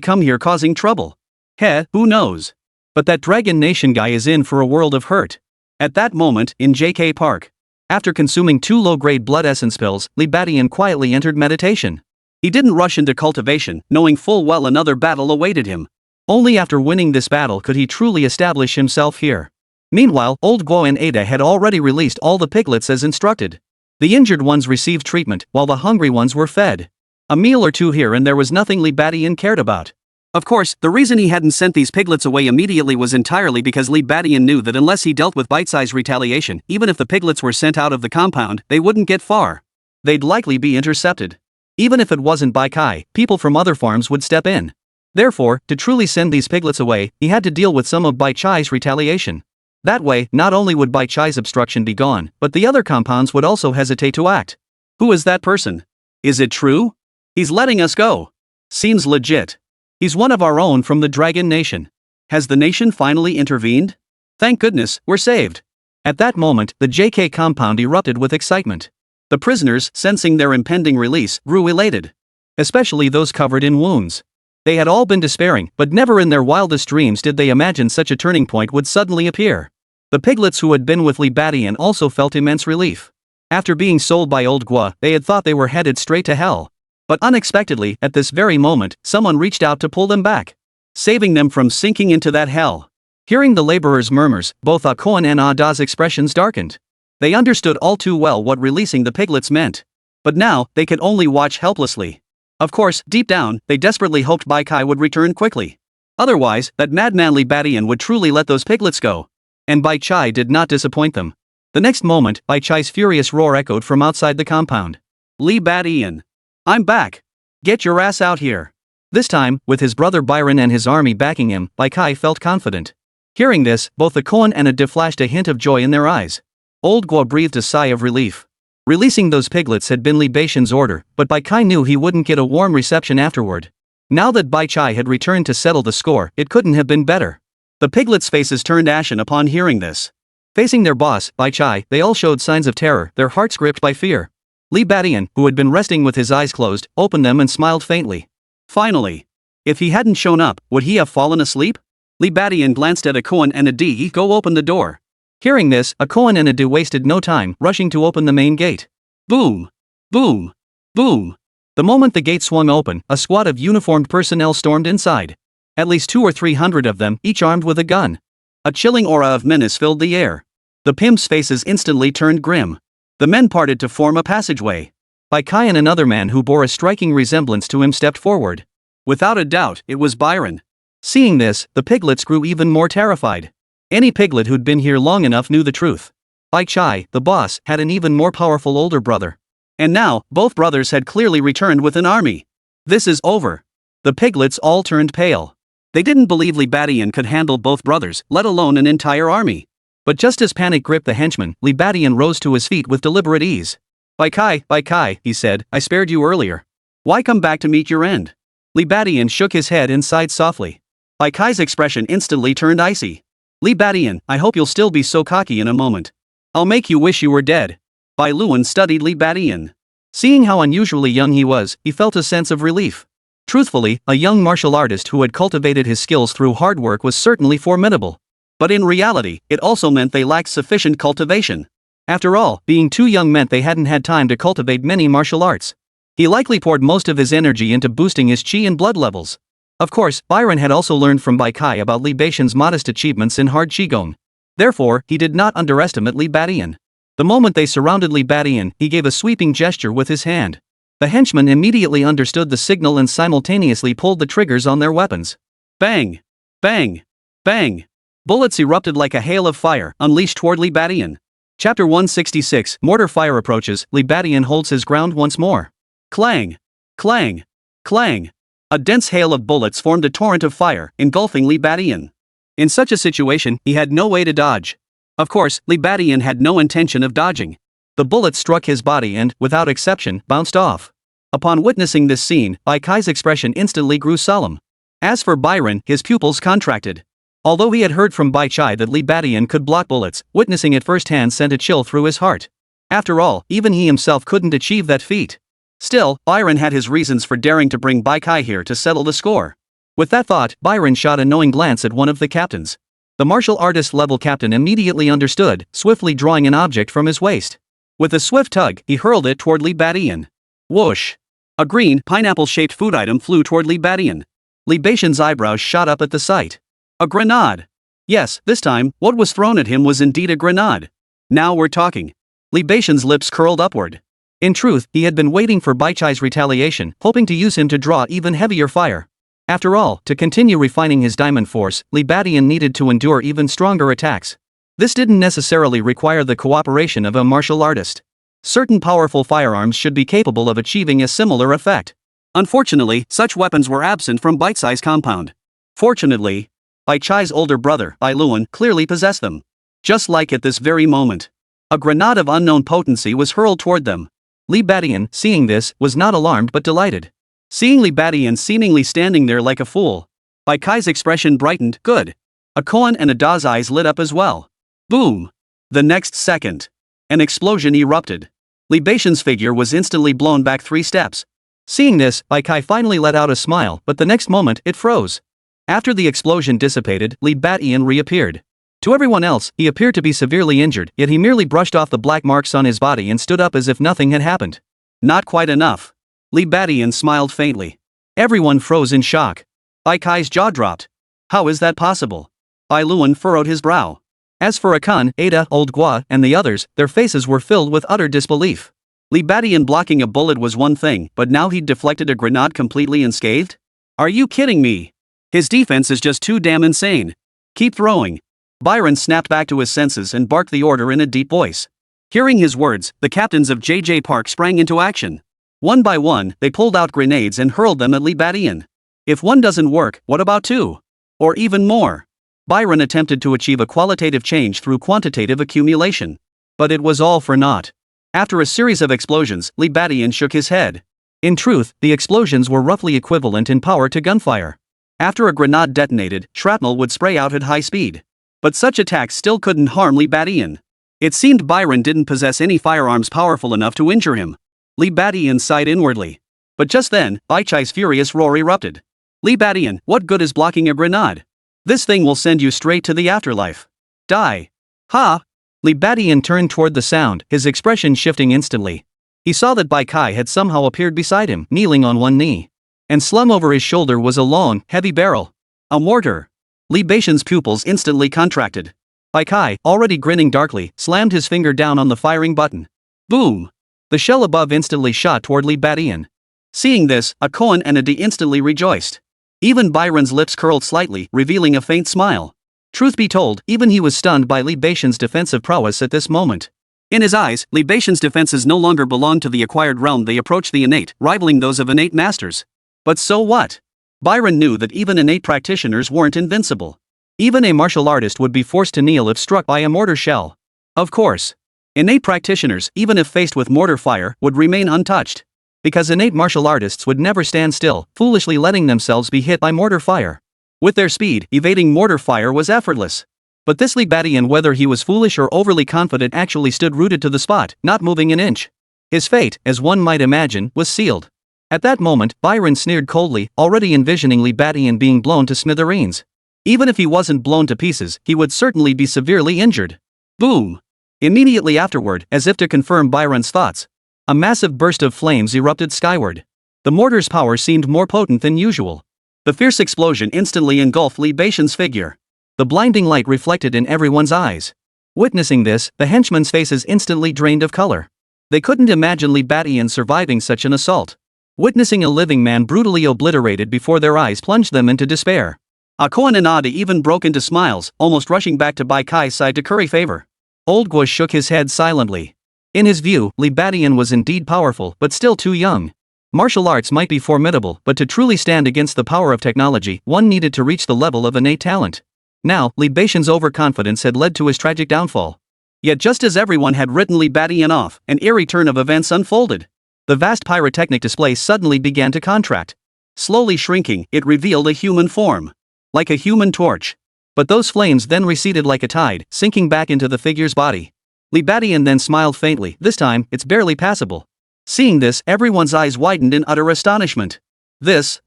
come here causing trouble? Who knows? But that Dragon Nation guy is in for a world of hurt. At that moment, in JK Park, after consuming 2 low-grade blood essence pills, Li Badian quietly entered meditation. He didn't rush into cultivation, knowing full well another battle awaited him. Only after winning this battle could he truly establish himself here. Meanwhile, old Guo and Ada had already released all the piglets as instructed. The injured ones received treatment, while the hungry ones were fed. A meal or two here and there was nothing Li Badian cared about. Of course, the reason he hadn't sent these piglets away immediately was entirely because Li Badian knew that unless he dealt with bite-sized retaliation, even if the piglets were sent out of the compound, they wouldn't get far. They'd likely be intercepted. Even if it wasn't Bai Kai, people from other farms would step in. Therefore, to truly send these piglets away, he had to deal with some of Bai Chai's retaliation. That way, not only would Bai Chai's obstruction be gone, but the other compounds would also hesitate to act. Who is that person? Is it true? He's letting us go. Seems legit. He's one of our own from the Dragon Nation. Has the nation finally intervened? Thank goodness, we're saved. At that moment, the JK compound erupted with excitement. The prisoners, sensing their impending release, grew elated. Especially those covered in wounds. They had all been despairing, but never in their wildest dreams did they imagine such a turning point would suddenly appear. The piglets who had been with Li Badian also felt immense relief. After being sold by old Gua, they had thought they were headed straight to hell. But unexpectedly, at this very moment, someone reached out to pull them back, saving them from sinking into that hell. Hearing the laborers' murmurs, both Akoan and Ada's expressions darkened. They understood all too well what releasing the piglets meant. But now, they could only watch helplessly. Of course, deep down, they desperately hoped Bai Kai would return quickly. Otherwise, that madman Li Badian would truly let those piglets go. And Bai Chai did not disappoint them. The next moment, Bai Chai's furious roar echoed from outside the compound. Li Badian. I'm back. Get your ass out here. This time, with his brother Byron and his army backing him, Bai Kai felt confident. Hearing this, both the Koan and Ada flashed a hint of joy in their eyes. Old Guo breathed a sigh of relief. Releasing those piglets had been Li Baishan's order, but Bai Kai knew he wouldn't get a warm reception afterward. Now that Bai Chai had returned to settle the score, it couldn't have been better. The piglets' faces turned ashen upon hearing this. Facing their boss, Bai Chai, they all showed signs of terror, their hearts gripped by fear. Li Badian, who had been resting with his eyes closed, opened them and smiled faintly. Finally. If he hadn't shown up, would he have fallen asleep? Li Badian glanced at Akoan and Adi go open the door. Hearing this, Akoan and Adi wasted no time, rushing to open the main gate. Boom! Boom! Boom! The moment the gate swung open, a squad of uniformed personnel stormed inside. At least 200 or 300 of them, each armed with a gun. A chilling aura of menace filled the air. The pimps' faces instantly turned grim. The men parted to form a passageway. Bai Kai and another man who bore a striking resemblance to him stepped forward. Without a doubt, it was Byron. Seeing this, the piglets grew even more terrified. Any piglet who'd been here long enough knew the truth. Bai Chai, the boss, had an even more powerful older brother. And now, both brothers had clearly returned with an army. This is over. The piglets all turned pale. They didn't believe Li Badian could handle both brothers, let alone an entire army. But just as panic gripped the henchman, Li Badian rose to his feet with deliberate ease. Bai Kai, he said, I spared you earlier. Why come back to meet your end? Li Badian shook his head and sighed softly. Bai Kai's expression instantly turned icy. Li Badian, I hope you'll still be so cocky in a moment. I'll make you wish you were dead. Bai Luan studied Li Badian. Seeing how unusually young he was, he felt a sense of relief. Truthfully, a young martial artist who had cultivated his skills through hard work was certainly formidable. But in reality, it also meant they lacked sufficient cultivation. After all, being too young meant they hadn't had time to cultivate many martial arts. He likely poured most of his energy into boosting his chi and blood levels. Of course, Byron had also learned from Bai Kai about Li Baishan's modest achievements in hard qigong. Therefore, he did not underestimate Li Badian. The moment they surrounded Li Badian, he gave a sweeping gesture with his hand. The henchmen immediately understood the signal and simultaneously pulled the triggers on their weapons. Bang! Bang! Bang! Bullets erupted like a hail of fire, unleashed toward Li Badian. Chapter 166, Mortar Fire approaches, Li Badian holds his ground once more. Clang! Clang! Clang! A dense hail of bullets formed a torrent of fire, engulfing Li Badian. In such a situation, he had no way to dodge. Of course, Li Badian had no intention of dodging. The bullets struck his body and, without exception, bounced off. Upon witnessing this scene, Bai Kai's expression instantly grew solemn. As for Byron, his pupils contracted. Although he had heard from Bai Chai that Li Badian could block bullets, witnessing it firsthand sent a chill through his heart. After all, even he himself couldn't achieve that feat. Still, Byron had his reasons for daring to bring Bai Kai here to settle the score. With that thought, Byron shot a knowing glance at one of the captains. The martial artist level captain immediately understood, swiftly drawing an object from his waist. With a swift tug, he hurled it toward Li Badian. Whoosh! A green, pineapple-shaped food item flew toward Li Badian. Li Baishan's eyebrows shot up at the sight. A grenade! Yes, this time, what was thrown at him was indeed a grenade. Now we're talking. Li Baishan's lips curled upward. In truth, he had been waiting for Bai Chai's retaliation, hoping to use him to draw even heavier fire. After all, to continue refining his diamond force, Li Badian needed to endure even stronger attacks. This didn't necessarily require the cooperation of a martial artist. Certain powerful firearms should be capable of achieving a similar effect. Unfortunately, such weapons were absent from Bai Chai's compound. Fortunately, Bai Chai's older brother, Bai Luan, clearly possessed them. Just like at this very moment. A grenade of unknown potency was hurled toward them. Li Badian, seeing this, was not alarmed but delighted. Seeing Li Badian seemingly standing there like a fool, Bai Kai's expression brightened. Good. A Koan and Ada's eyes lit up as well. Boom! The next second, an explosion erupted. Li Baishan's figure was instantly blown back 3 steps. Seeing this, Bai Kai finally let out a smile, but the next moment, it froze. After the explosion dissipated, Li Badian reappeared. To everyone else, he appeared to be severely injured, yet he merely brushed off the black marks on his body and stood up as if nothing had happened. Not quite enough. Li Badian smiled faintly. Everyone froze in shock. Bai Kai's jaw dropped. How is that possible? Bai Luan furrowed his brow. As for Akan, Ada, Old Gua, and the others, their faces were filled with utter disbelief. Li Badian blocking a bullet was one thing, but now he'd deflected a grenade completely unscathed? Are you kidding me? His defense is just too damn insane. Keep throwing. Byron snapped back to his senses and barked the order in a deep voice. Hearing his words, the captains of JJ Park sprang into action. One by one, they pulled out grenades and hurled them at Lee Badian. If one doesn't work, what about two? Or even more? Byron attempted to achieve a qualitative change through quantitative accumulation. But it was all for naught. After a series of explosions, Lee Badian shook his head. In truth, the explosions were roughly equivalent in power to gunfire. After a grenade detonated, shrapnel would spray out at high speed. But such attacks still couldn't harm Lee Badian. It seemed Byron didn't possess any firearms powerful enough to injure him. Lee Badian sighed inwardly. But just then, Baichai's furious roar erupted. Lee Badian, what good is blocking a grenade? This thing will send you straight to the afterlife. Die. Ha! Lee Badian turned toward the sound, his expression shifting instantly. He saw that Baichai had somehow appeared beside him, kneeling on one knee. And slung over his shoulder was a long, heavy barrel. A mortar. Lee Badian's pupils instantly contracted. Baichai, already grinning darkly, slammed his finger down on the firing button. Boom! The shell above instantly shot toward Lee Badian. Seeing this, a Koan and a D instantly rejoiced. Even Byron's lips curled slightly, revealing a faint smile. Truth be told, even he was stunned by Lee Badian's defensive prowess at this moment. In his eyes, Lee Badian's defenses no longer belonged to the acquired realm, they approached the innate, rivaling those of innate masters. But so what? Byron knew that even innate practitioners weren't invincible. Even a martial artist would be forced to kneel if struck by a mortar shell. Of course. Innate practitioners, even if faced with mortar fire, would remain untouched. Because innate martial artists would never stand still, foolishly letting themselves be hit by mortar fire. With their speed, evading mortar fire was effortless. But this Lee Badian, whether he was foolish or overly confident, actually stood rooted to the spot, not moving an inch. His fate, as one might imagine, was sealed. At that moment, Byron sneered coldly, already envisioning Lee Badian being blown to smithereens. Even if he wasn't blown to pieces, he would certainly be severely injured. Boom! Immediately afterward, as if to confirm Byron's thoughts, a massive burst of flames erupted skyward. The mortar's power seemed more potent than usual. The fierce explosion instantly engulfed Lee Badian's figure. The blinding light reflected in everyone's eyes. Witnessing this, the henchmen's faces instantly drained of color. They couldn't imagine Lee Badian surviving such an assault. Witnessing a living man brutally obliterated before their eyes plunged them into despair. Akoan and Adi even broke into smiles, almost rushing back to Baikai's side to curry favor. Old Guo shook his head silently. In his view, Lee Badian was indeed powerful, but still too young. Martial arts might be formidable, but to truly stand against the power of technology, one needed to reach the level of innate talent. Now, Lee Badian's overconfidence had led to his tragic downfall. Yet just as everyone had written Lee Badian off, an eerie turn of events unfolded. The vast pyrotechnic display suddenly began to contract. Slowly shrinking, it revealed a human form. Like a human torch. But those flames then receded like a tide, sinking back into the figure's body. Lee Badian then smiled faintly. This time, it's barely passable. Seeing this, everyone's eyes widened in utter astonishment. This.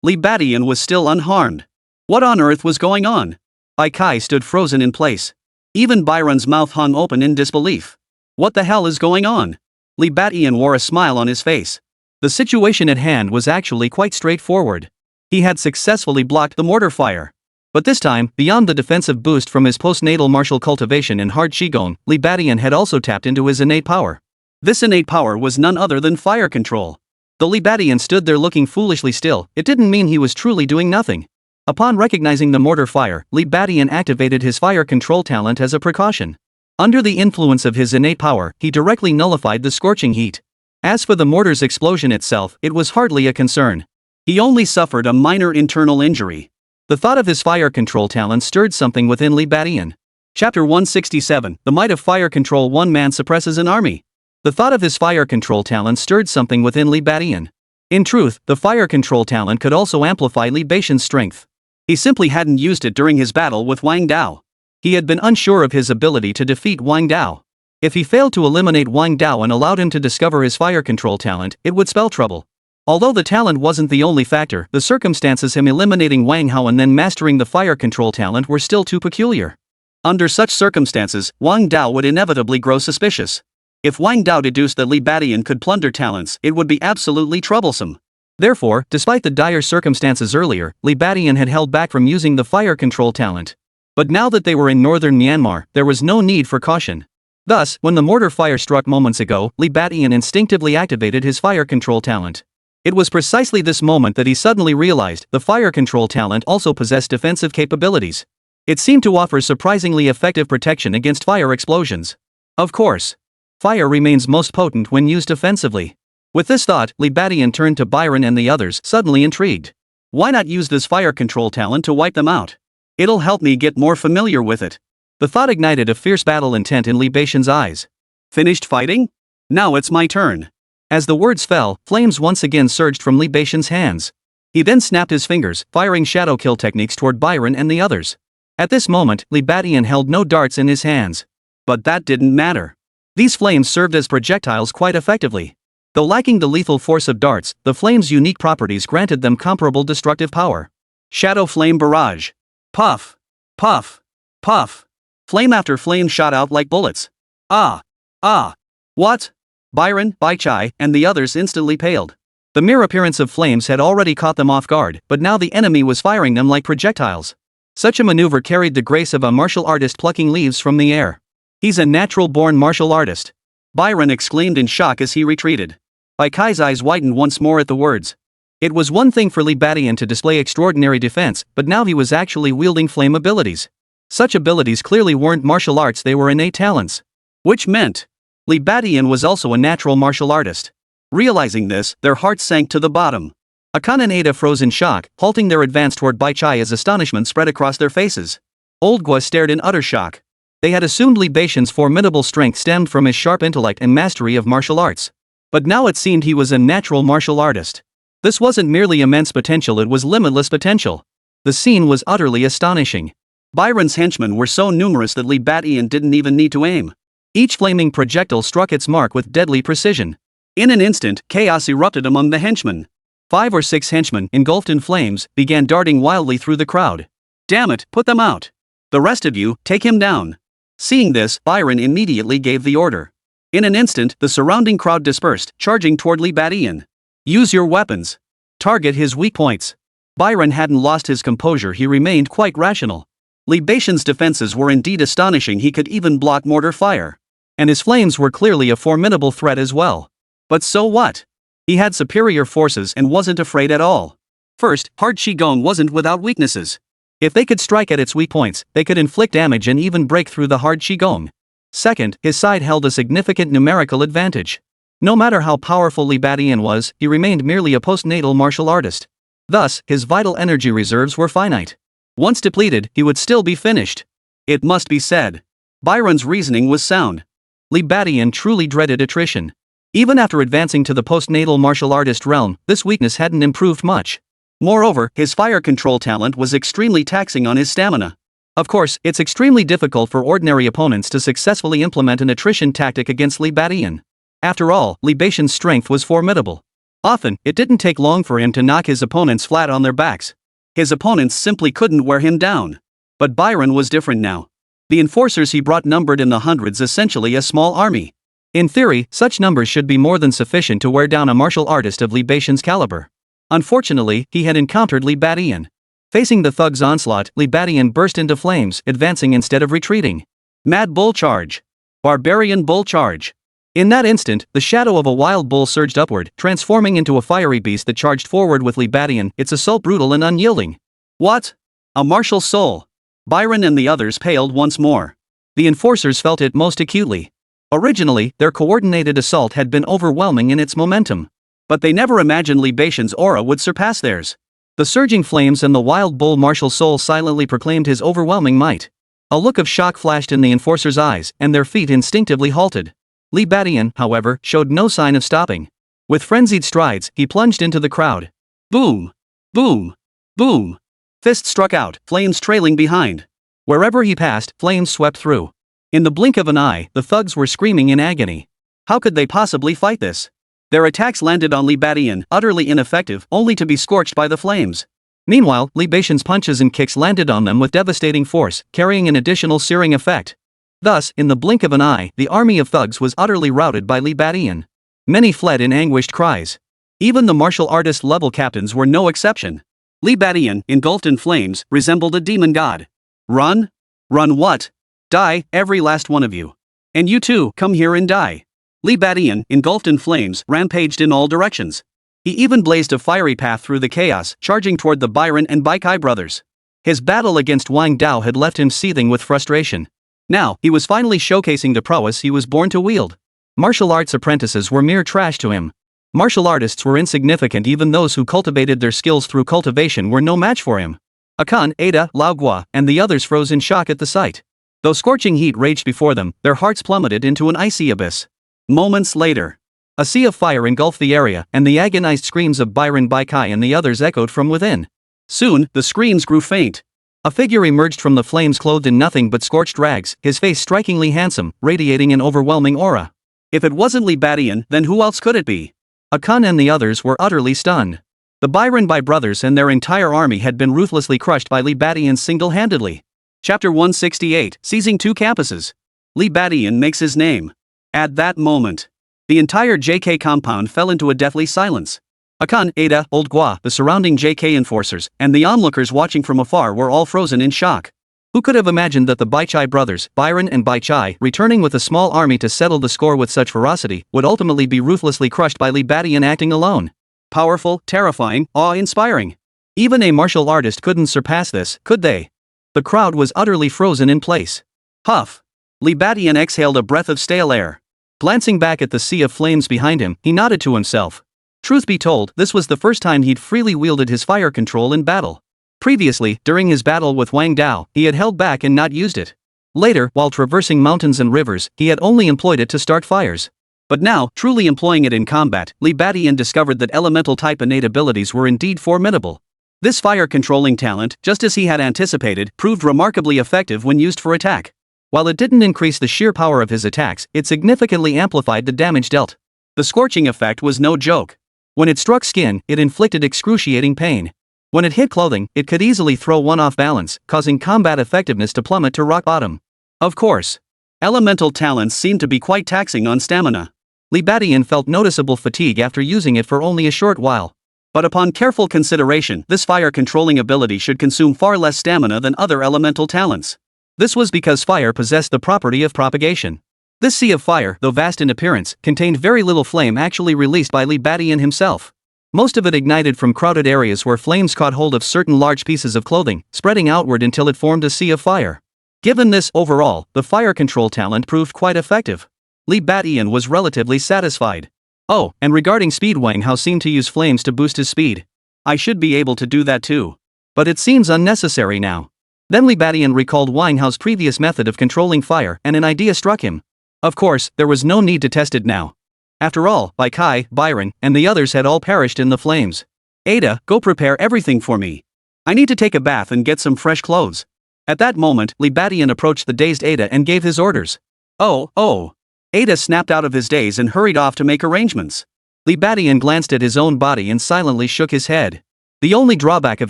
Lee Badian was still unharmed. What on earth was going on? Baikai stood frozen in place. Even Byron's mouth hung open in disbelief. What the hell is going on? Lee Badian wore a smile on his face. The situation at hand was actually quite straightforward. He had successfully blocked the mortar fire. But this time, beyond the defensive boost from his postnatal martial cultivation and hard qigong, Lee Badian had also tapped into his innate power. This innate power was none other than fire control. Though Lee Badian stood there looking foolishly still, it didn't mean he was truly doing nothing. Upon recognizing the mortar fire, Lee Badian activated his fire control talent as a precaution. Under the influence of his innate power, he directly nullified the scorching heat. As for the mortar's explosion itself, it was hardly a concern. He only suffered a minor internal injury. The thought of his fire control talent stirred something within Lee Badian. Chapter 167, The Might of Fire Control. One man suppresses an army. The thought of his fire control talent stirred something within Lee Badian. In truth, the fire control talent could also amplify Lee Badian's strength. He simply hadn't used it during his battle with Wang Dao. He had been unsure of his ability to defeat Wang Dao. If he failed to eliminate Wang Dao and allowed him to discover his fire control talent, it would spell trouble. Although the talent wasn't the only factor, the circumstances him eliminating Wang Hao and then mastering the fire control talent were still too peculiar. Under such circumstances, Wang Dao would inevitably grow suspicious. If Wang Dao deduced that Lee Badian could plunder talents, it would be absolutely troublesome. Therefore, despite the dire circumstances earlier, Lee Badian had held back from using the fire control talent. But now that they were in northern Myanmar, there was no need for caution. Thus, when the mortar fire struck moments ago, Lee Badian instinctively activated his fire control talent. It was precisely this moment that he suddenly realized the fire control talent also possessed defensive capabilities. It seemed to offer surprisingly effective protection against fire explosions. Of course, fire remains most potent when used offensively. With this thought, Li Badian turned to Byron and the others, suddenly intrigued. Why not use this fire control talent to wipe them out? It'll help me get more familiar with it. The thought ignited a fierce battle intent in Li Badian's eyes. Finished fighting? Now it's my turn. As the words fell, flames once again surged from Li Badian's hands. He then snapped his fingers, firing shadow kill techniques toward Byron and the others. At this moment, Li Badian held no darts in his hands. But that didn't matter. These flames served as projectiles quite effectively. Though lacking the lethal force of darts, the flames' unique properties granted them comparable destructive power. Shadow Flame Barrage. Puff. Puff. Puff. Flame after flame shot out like bullets. Ah. Ah. What? Byron, Baichai, and the others instantly paled. The mere appearance of flames had already caught them off guard, but now the enemy was firing them like projectiles. Such a maneuver carried the grace of a martial artist plucking leaves from the air. He's a natural-born martial artist. Byron exclaimed in shock as he retreated. Baichai's eyes widened once more at the words. It was one thing for Li Badian to display extraordinary defense, but now he was actually wielding flame abilities. Such abilities clearly weren't martial arts, they were innate talents. Which meant Li Badian was also a natural martial artist. Realizing this, their hearts sank to the bottom. Akan and Ada froze in shock, halting their advance toward Baichai as astonishment spread across their faces. Old Gua stared in utter shock. They had assumed Li Badian's formidable strength stemmed from his sharp intellect and mastery of martial arts. But now it seemed he was a natural martial artist. This wasn't merely immense potential, it was limitless potential. The scene was utterly astonishing. Byron's henchmen were so numerous that Li Badian didn't even need to aim. Each flaming projectile struck its mark with deadly precision. In an instant, chaos erupted among the henchmen. 5 or 6 henchmen, engulfed in flames, began darting wildly through the crowd. Damn it, put them out. The rest of you, take him down. Seeing this, Byron immediately gave the order. In an instant, the surrounding crowd dispersed, charging toward Li Badian. Use your weapons. Target his weak points. Byron hadn't lost his composure, he remained quite rational. Li Badian's defenses were indeed astonishing, he could even block mortar fire. And his flames were clearly a formidable threat as well. But so what? He had superior forces and wasn't afraid at all. First, hard Qigong wasn't without weaknesses. If they could strike at its weak points, they could inflict damage and even break through the hard Qigong. Second, his side held a significant numerical advantage. No matter how powerful Li Badian was, he remained merely a postnatal martial artist. Thus, his vital energy reserves were finite. Once depleted, he would still be finished. It must be said. Byron's reasoning was sound. Li Badian truly dreaded attrition. Even after advancing to the postnatal martial artist realm, this weakness hadn't improved much. Moreover, his fire control talent was extremely taxing on his stamina. Of course, it's extremely difficult for ordinary opponents to successfully implement an attrition tactic against Li Badian. After all, Li Badian's strength was formidable. Often, it didn't take long for him to knock his opponents flat on their backs. His opponents simply couldn't wear him down. But Byron was different now. The enforcers he brought numbered in the hundreds, essentially a small army. In theory, such numbers should be more than sufficient to wear down a martial artist of Li Badian's caliber. Unfortunately, he had encountered Li Badian. Facing the thug's onslaught, Li Badian burst into flames, advancing instead of retreating. Mad Bull Charge. Barbarian Bull Charge. In that instant, the shadow of a wild bull surged upward, transforming into a fiery beast that charged forward with Li Badian, its assault brutal and unyielding. What? A martial soul. Byron and the others paled once more. The enforcers felt it most acutely. Originally, their coordinated assault had been overwhelming in its momentum. But they never imagined Li Badian's aura would surpass theirs. The surging flames and the wild bull martial soul silently proclaimed his overwhelming might. A look of shock flashed in the enforcers' eyes, and their feet instinctively halted. Li Badian, however, showed no sign of stopping. With frenzied strides, he plunged into the crowd. Boom! Boom! Boom! Fists struck out, flames trailing behind. Wherever he passed, flames swept through. In the blink of an eye, the thugs were screaming in agony. How could they possibly fight this? Their attacks landed on Li Badian, utterly ineffective, only to be scorched by the flames. Meanwhile, Li Badian's punches and kicks landed on them with devastating force, carrying an additional searing effect. Thus, in the blink of an eye, the army of thugs was utterly routed by Li Badian. Many fled in anguished cries. Even the martial artist level captains were no exception. Li Badian, engulfed in flames, resembled a demon god. Run? Run what? Die, every last one of you. And you too, come here and die. Li Badian, engulfed in flames, rampaged in all directions. He even blazed a fiery path through the chaos, charging toward the Byron and Baikai brothers. His battle against Wang Dao had left him seething with frustration. Now, he was finally showcasing the prowess he was born to wield. Martial arts apprentices were mere trash to him. Martial artists were insignificant, even those who cultivated their skills through cultivation were no match for him. Akan, Ada, Lao Gua, and the others froze in shock at the sight. Though scorching heat raged before them, their hearts plummeted into an icy abyss. Moments later, a sea of fire engulfed the area, and the agonized screams of Byron, Bai Kai, and the others echoed from within. Soon, the screams grew faint. A figure emerged from the flames clothed in nothing but scorched rags, his face strikingly handsome, radiating an overwhelming aura. If it wasn't Li Badian, then who else could it be? Akan and the others were utterly stunned. The Byron Bai brothers and their entire army had been ruthlessly crushed by Li Badian single-handedly. Chapter 168, Seizing 2 Campuses. Li Badian makes his name. At that moment, the entire JK compound fell into a deathly silence. Akan, Ada, Old Gua, the surrounding JK enforcers, and the onlookers watching from afar were all frozen in shock. Who could have imagined that the Baichai brothers, Byron and Baichai, returning with a small army to settle the score with such ferocity, would ultimately be ruthlessly crushed by Li Badian acting alone? Powerful, terrifying, awe-inspiring. Even a martial artist couldn't surpass this, could they? The crowd was utterly frozen in place. Huff! Li Badian exhaled a breath of stale air. Glancing back at the sea of flames behind him, he nodded to himself. Truth be told, this was the first time he'd freely wielded his fire control in battle. Previously, during his battle with Wang Dao, he had held back and not used it. Later, while traversing mountains and rivers, he had only employed it to start fires. But now, truly employing it in combat, Li Badian discovered that elemental-type innate abilities were indeed formidable. This fire-controlling talent, just as he had anticipated, proved remarkably effective when used for attack. While it didn't increase the sheer power of his attacks, it significantly amplified the damage dealt. The scorching effect was no joke. When it struck skin, it inflicted excruciating pain. When it hit clothing, it could easily throw one off balance, causing combat effectiveness to plummet to rock bottom. Of course, elemental talents seemed to be quite taxing on stamina. Li Badian felt noticeable fatigue after using it for only a short while. But upon careful consideration, this fire-controlling ability should consume far less stamina than other elemental talents. This was because fire possessed the property of propagation. This sea of fire, though vast in appearance, contained very little flame actually released by Li Badian himself. Most of it ignited from crowded areas where flames caught hold of certain large pieces of clothing, spreading outward until it formed a sea of fire. Given this, overall, the fire control talent proved quite effective. Li Badian was relatively satisfied. Oh, and regarding speed, Wang Hao seemed to use flames to boost his speed. I should be able to do that too. But it seems unnecessary now. Then Li Badian recalled Wang Hao's previous method of controlling fire, and an idea struck him. Of course, there was no need to test it now. After all, Bai Kai, Byron, and the others had all perished in the flames. Ada, go prepare everything for me. I need to take a bath and get some fresh clothes. At that moment, Li Badian approached the dazed Ada and gave his orders. Oh. Ada snapped out of his daze and hurried off to make arrangements. Li Badian glanced at his own body and silently shook his head. The only drawback of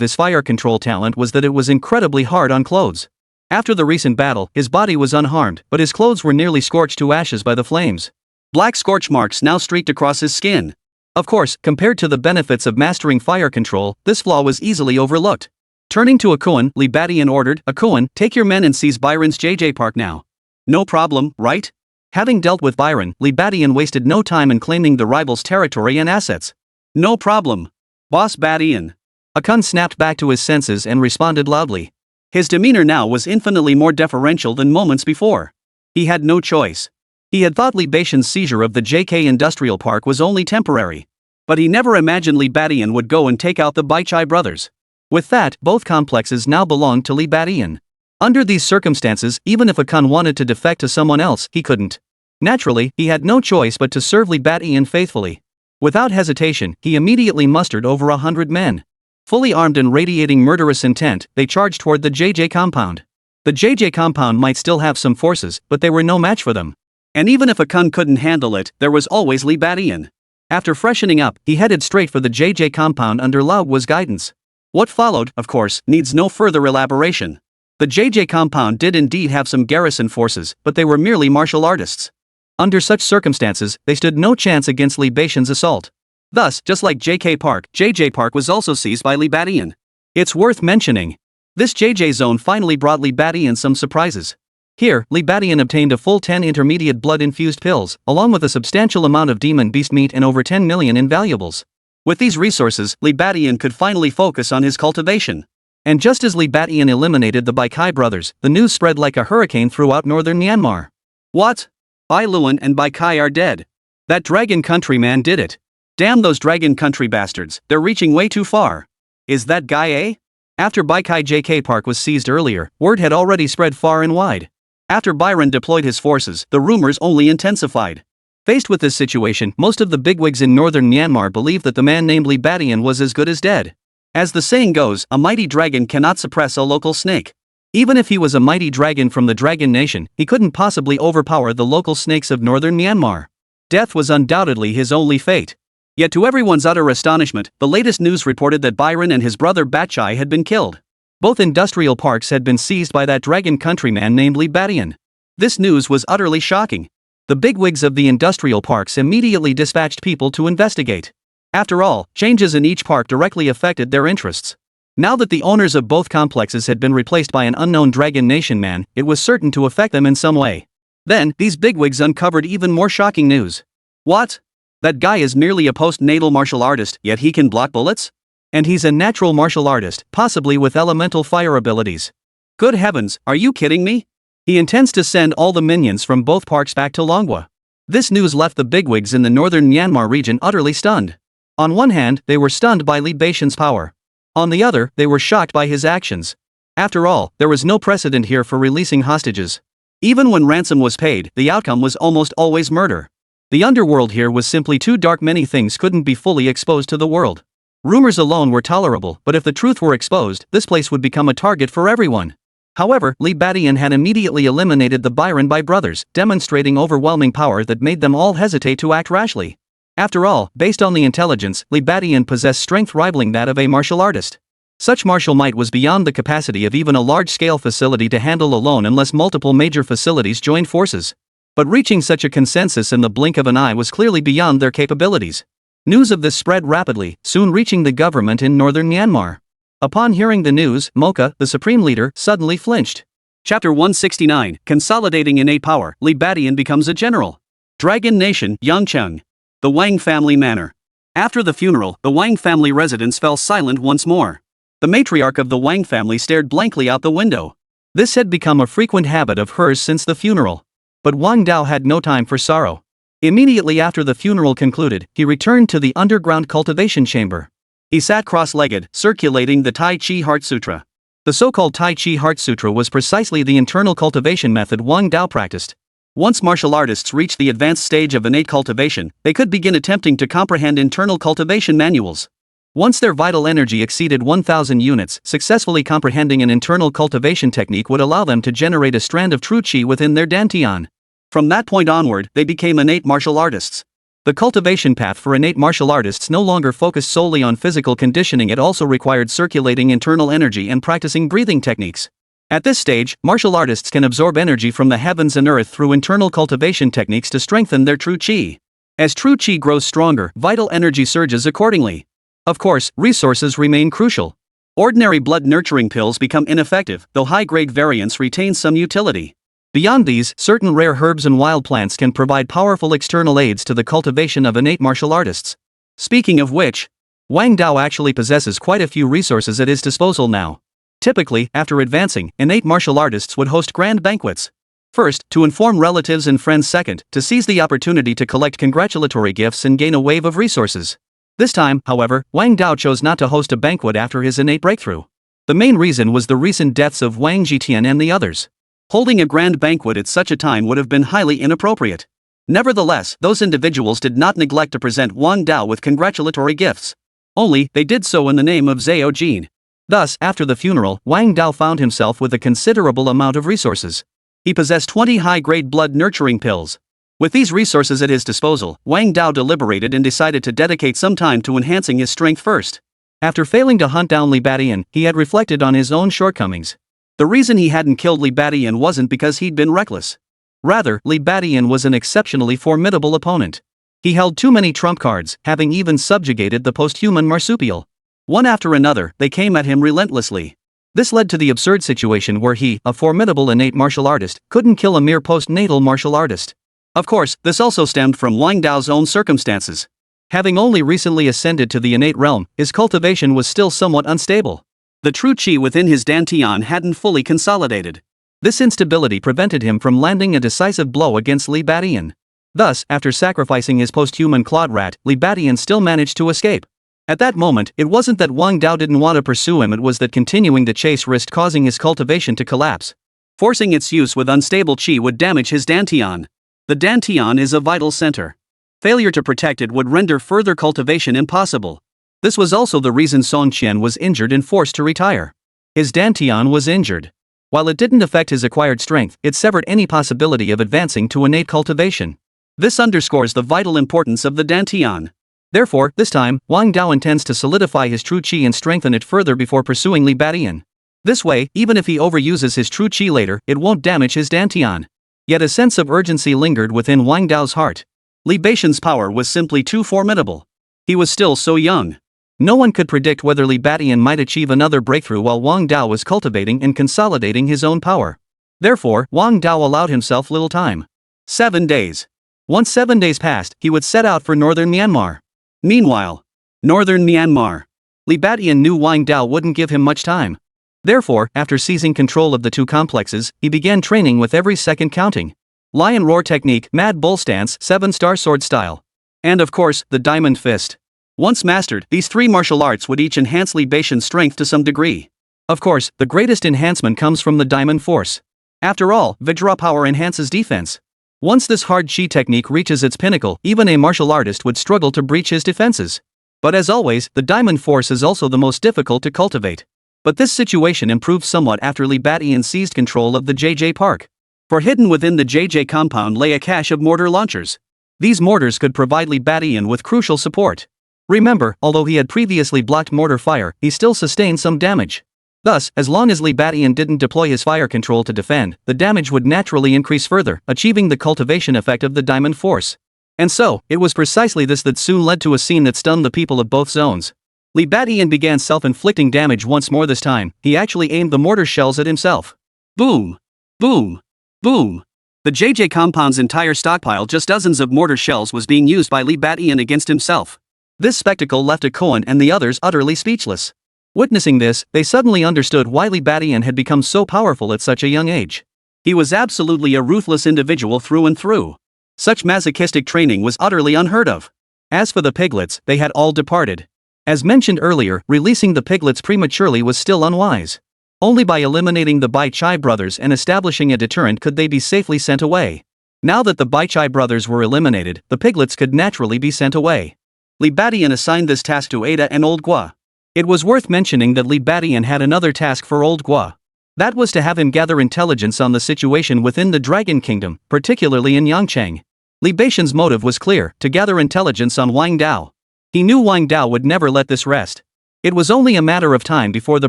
his fire control talent was that it was incredibly hard on clothes. After the recent battle, his body was unharmed, but his clothes were nearly scorched to ashes by the flames. Black scorch marks now streaked across his skin. Of course, compared to the benefits of mastering fire control, this flaw was easily overlooked. Turning to Akuan, Li Badian ordered, Akuan, take your men and seize Byron's JJ Park now. No problem, right? Having dealt with Byron, Li Badian wasted no time in claiming the rival's territory and assets. No problem, Boss Badian. Akun snapped back to his senses and responded loudly. His demeanor now was infinitely more deferential than moments before. He had no choice. He had thought Li Badian's seizure of the JK Industrial Park was only temporary. But he never imagined Li Badian would go and take out the Baichai brothers. With that, both complexes now belonged to Li Badian. Under these circumstances, even if Akun wanted to defect to someone else, he couldn't. Naturally, he had no choice but to serve Li Badian faithfully. Without hesitation, he immediately mustered over 100 men. Fully armed and radiating murderous intent, they charged toward the JJ compound. The JJ compound might still have some forces, but they were no match for them. And even if Akun couldn't handle it, there was always Li Badian. After freshening up, he headed straight for the JJ compound under Lao Gua's guidance. What followed, of course, needs no further elaboration. The JJ compound did indeed have some garrison forces, but they were merely martial artists. Under such circumstances, they stood no chance against Li Badian's assault. Thus, just like JK Park, JJ Park was also seized by Li Badian. It's worth mentioning. This JJ zone finally brought Li Badian some surprises. Here, Li Badian obtained a full 10 intermediate blood-infused pills, along with a substantial amount of demon beast meat and over 10 million in valuables. With these resources, Li Badian could finally focus on his cultivation. And just as Li Batian eliminated the Baikai brothers, the news spread like a hurricane throughout northern Myanmar. What? Bai Luan and Baikai are dead. That Dragon Country man did it. Damn those Dragon Country bastards, they're reaching way too far. Is that guy A? After Baikai JK Park was seized earlier, word had already spread far and wide. After Byron deployed his forces, the rumors only intensified. Faced with this situation, most of the bigwigs in northern Myanmar believed that the man named Li Batian was as good as dead. As the saying goes, a mighty dragon cannot suppress a local snake. Even if he was a mighty dragon from the Dragon Nation, he couldn't possibly overpower the local snakes of northern Myanmar. Death was undoubtedly his only fate. Yet to everyone's utter astonishment, the latest news reported that Byron and his brother Batchai had been killed. Both industrial parks had been seized by that Dragon Countryman named Li Batian. This news was utterly shocking. The bigwigs of the industrial parks immediately dispatched people to investigate. After all, changes in each park directly affected their interests. Now that the owners of both complexes had been replaced by an unknown Dragon Nation man, it was certain to affect them in some way. Then, these bigwigs uncovered even more shocking news. What? That guy is merely a post-natal martial artist, yet he can block bullets? And he's a natural martial artist, possibly with elemental fire abilities. Good heavens, are you kidding me? He intends to send all the minions from both parks back to Longwa. This news left the bigwigs in the northern Myanmar region utterly stunned. On one hand, they were stunned by Li Batian's power. On the other, they were shocked by his actions. After all, there was no precedent here for releasing hostages. Even when ransom was paid, the outcome was almost always murder. The underworld here was simply too dark, many things couldn't be fully exposed to the world. Rumors alone were tolerable, but if the truth were exposed, this place would become a target for everyone. However, Li Batian had immediately eliminated the Byron Bai brothers, demonstrating overwhelming power that made them all hesitate to act rashly. After all, based on the intelligence, Li Batian possessed strength rivaling that of a martial artist. Such martial might was beyond the capacity of even a large-scale facility to handle alone unless multiple major facilities joined forces. But reaching such a consensus in the blink of an eye was clearly beyond their capabilities. News of this spread rapidly, soon reaching the government in northern Myanmar. Upon hearing the news, Mocha, the supreme leader, suddenly flinched. Chapter 169, Consolidating Innate Power, Li Batian becomes a general. Dragon Nation, Yangcheng. The Wang family manor. After the funeral, the Wang family residence fell silent once more. The matriarch of the Wang family stared blankly out the window. This had become a frequent habit of hers since the funeral. But Wang Dao had no time for sorrow. Immediately after the funeral concluded, he returned to the underground cultivation chamber. He sat cross-legged, circulating the Tai Chi Heart Sutra. The so-called Tai Chi Heart Sutra was precisely the internal cultivation method Wang Dao practiced. Once martial artists reached the advanced stage of innate cultivation, they could begin attempting to comprehend internal cultivation manuals. Once their vital energy exceeded 1,000 units, successfully comprehending an internal cultivation technique would allow them to generate a strand of true chi within their dantian. From that point onward, they became innate martial artists. The cultivation path for innate martial artists no longer focused solely on physical conditioning, it also required circulating internal energy and practicing breathing techniques. At this stage, martial artists can absorb energy from the heavens and earth through internal cultivation techniques to strengthen their true chi. As true chi grows stronger, vital energy surges accordingly. Of course, resources remain crucial. Ordinary blood nurturing pills become ineffective, though high-grade variants retain some utility. Beyond these, certain rare herbs and wild plants can provide powerful external aids to the cultivation of innate martial artists. Speaking of which, Wang Dao actually possesses quite a few resources at his disposal now. Typically, after advancing, innate martial artists would host grand banquets. First, to inform relatives and friends. Second, to seize the opportunity to collect congratulatory gifts and gain a wave of resources. This time, however, Wang Dao chose not to host a banquet after his innate breakthrough. The main reason was the recent deaths of Wang Jitian and the others. Holding a grand banquet at such a time would have been highly inappropriate. Nevertheless, those individuals did not neglect to present Wang Dao with congratulatory gifts. Only, they did so in the name of Zhao Jin. Thus, after the funeral, Wang Dao found himself with a considerable amount of resources. He possessed 20 high-grade blood nurturing pills. With these resources at his disposal, Wang Dao deliberated and decided to dedicate some time to enhancing his strength first. After failing to hunt down Li Batian, he had reflected on his own shortcomings. The reason he hadn't killed Li Batian wasn't because he'd been reckless. Rather, Li Batian was an exceptionally formidable opponent. He held too many trump cards, having even subjugated the post-human marsupial. One after another, they came at him relentlessly. This led to the absurd situation where he, a formidable innate martial artist, couldn't kill a mere post-natal martial artist. Of course, this also stemmed from Wang Dao's own circumstances. Having only recently ascended to the innate realm, his cultivation was still somewhat unstable. The true chi within his dantian hadn't fully consolidated. This instability prevented him from landing a decisive blow against Li Badian. Thus, after sacrificing his post-human clawed rat, Li Badian still managed to escape. At that moment, it wasn't that Wang Dao didn't want to pursue him, it was that continuing the chase risked causing his cultivation to collapse. Forcing its use with unstable chi would damage his dantian. The dantian is a vital center. Failure to protect it would render further cultivation impossible. This was also the reason Song Qian was injured and forced to retire. His dantian was injured. While it didn't affect his acquired strength, it severed any possibility of advancing to innate cultivation. This underscores the vital importance of the dantian. Therefore, this time, Wang Dao intends to solidify his true chi and strengthen it further before pursuing Li Badian. This way, even if he overuses his true chi later, it won't damage his dantian. Yet a sense of urgency lingered within Wang Dao's heart. Li Badian's power was simply too formidable. He was still so young. No one could predict whether Li Badian might achieve another breakthrough while Wang Dao was cultivating and consolidating his own power. Therefore, Wang Dao allowed himself little time. 7 days. Once 7 days passed, he would set out for northern Myanmar. Meanwhile, northern Myanmar. Li Badian knew Wang Dao wouldn't give him much time. Therefore, after seizing control of the two complexes, he began training with every second counting. Lion roar technique, mad bull stance, 7-star sword style. And of course, the diamond fist. Once mastered, these 3 martial arts would each enhance Li Badian's strength to some degree. Of course, the greatest enhancement comes from the diamond force. After all, Vajra power enhances defense. Once this hard chi technique reaches its pinnacle, even a martial artist would struggle to breach his defenses. But as always, the diamond force is also the most difficult to cultivate. But this situation improved somewhat after Li Badian seized control of the JJ Park. For hidden within the JJ compound lay a cache of mortar launchers. These mortars could provide Li Badian with crucial support. Remember, although he had previously blocked mortar fire, he still sustained some damage. Thus, as long as Li Badian didn't deploy his fire control to defend, the damage would naturally increase further, achieving the cultivation effect of the diamond force. And so, it was precisely this that soon led to a scene that stunned the people of both zones. Li Badian began self-inflicting damage once more. This time, he actually aimed the mortar shells at himself. Boom! Boom! Boom! The JJ compound's entire stockpile, just dozens of mortar shells, was being used by Li Badian against himself. This spectacle left Akoan and the others utterly speechless. Witnessing this, they suddenly understood why Li Badian had become so powerful at such a young age. He was absolutely a ruthless individual through and through. Such masochistic training was utterly unheard of. As for the piglets, they had all departed. As mentioned earlier, releasing the piglets prematurely was still unwise. Only by eliminating the Bai Chai brothers and establishing a deterrent could they be safely sent away. Now that the Bai Chai brothers were eliminated, the piglets could naturally be sent away. Li Badian assigned this task to Ada and Old Gua. It was worth mentioning that Li Badian had another task for Old Gua. That was to have him gather intelligence on the situation within the Dragon Kingdom, particularly in Yangcheng. Li Badian's motive was clear, to gather intelligence on Wang Dao. He knew Wang Dao would never let this rest. It was only a matter of time before the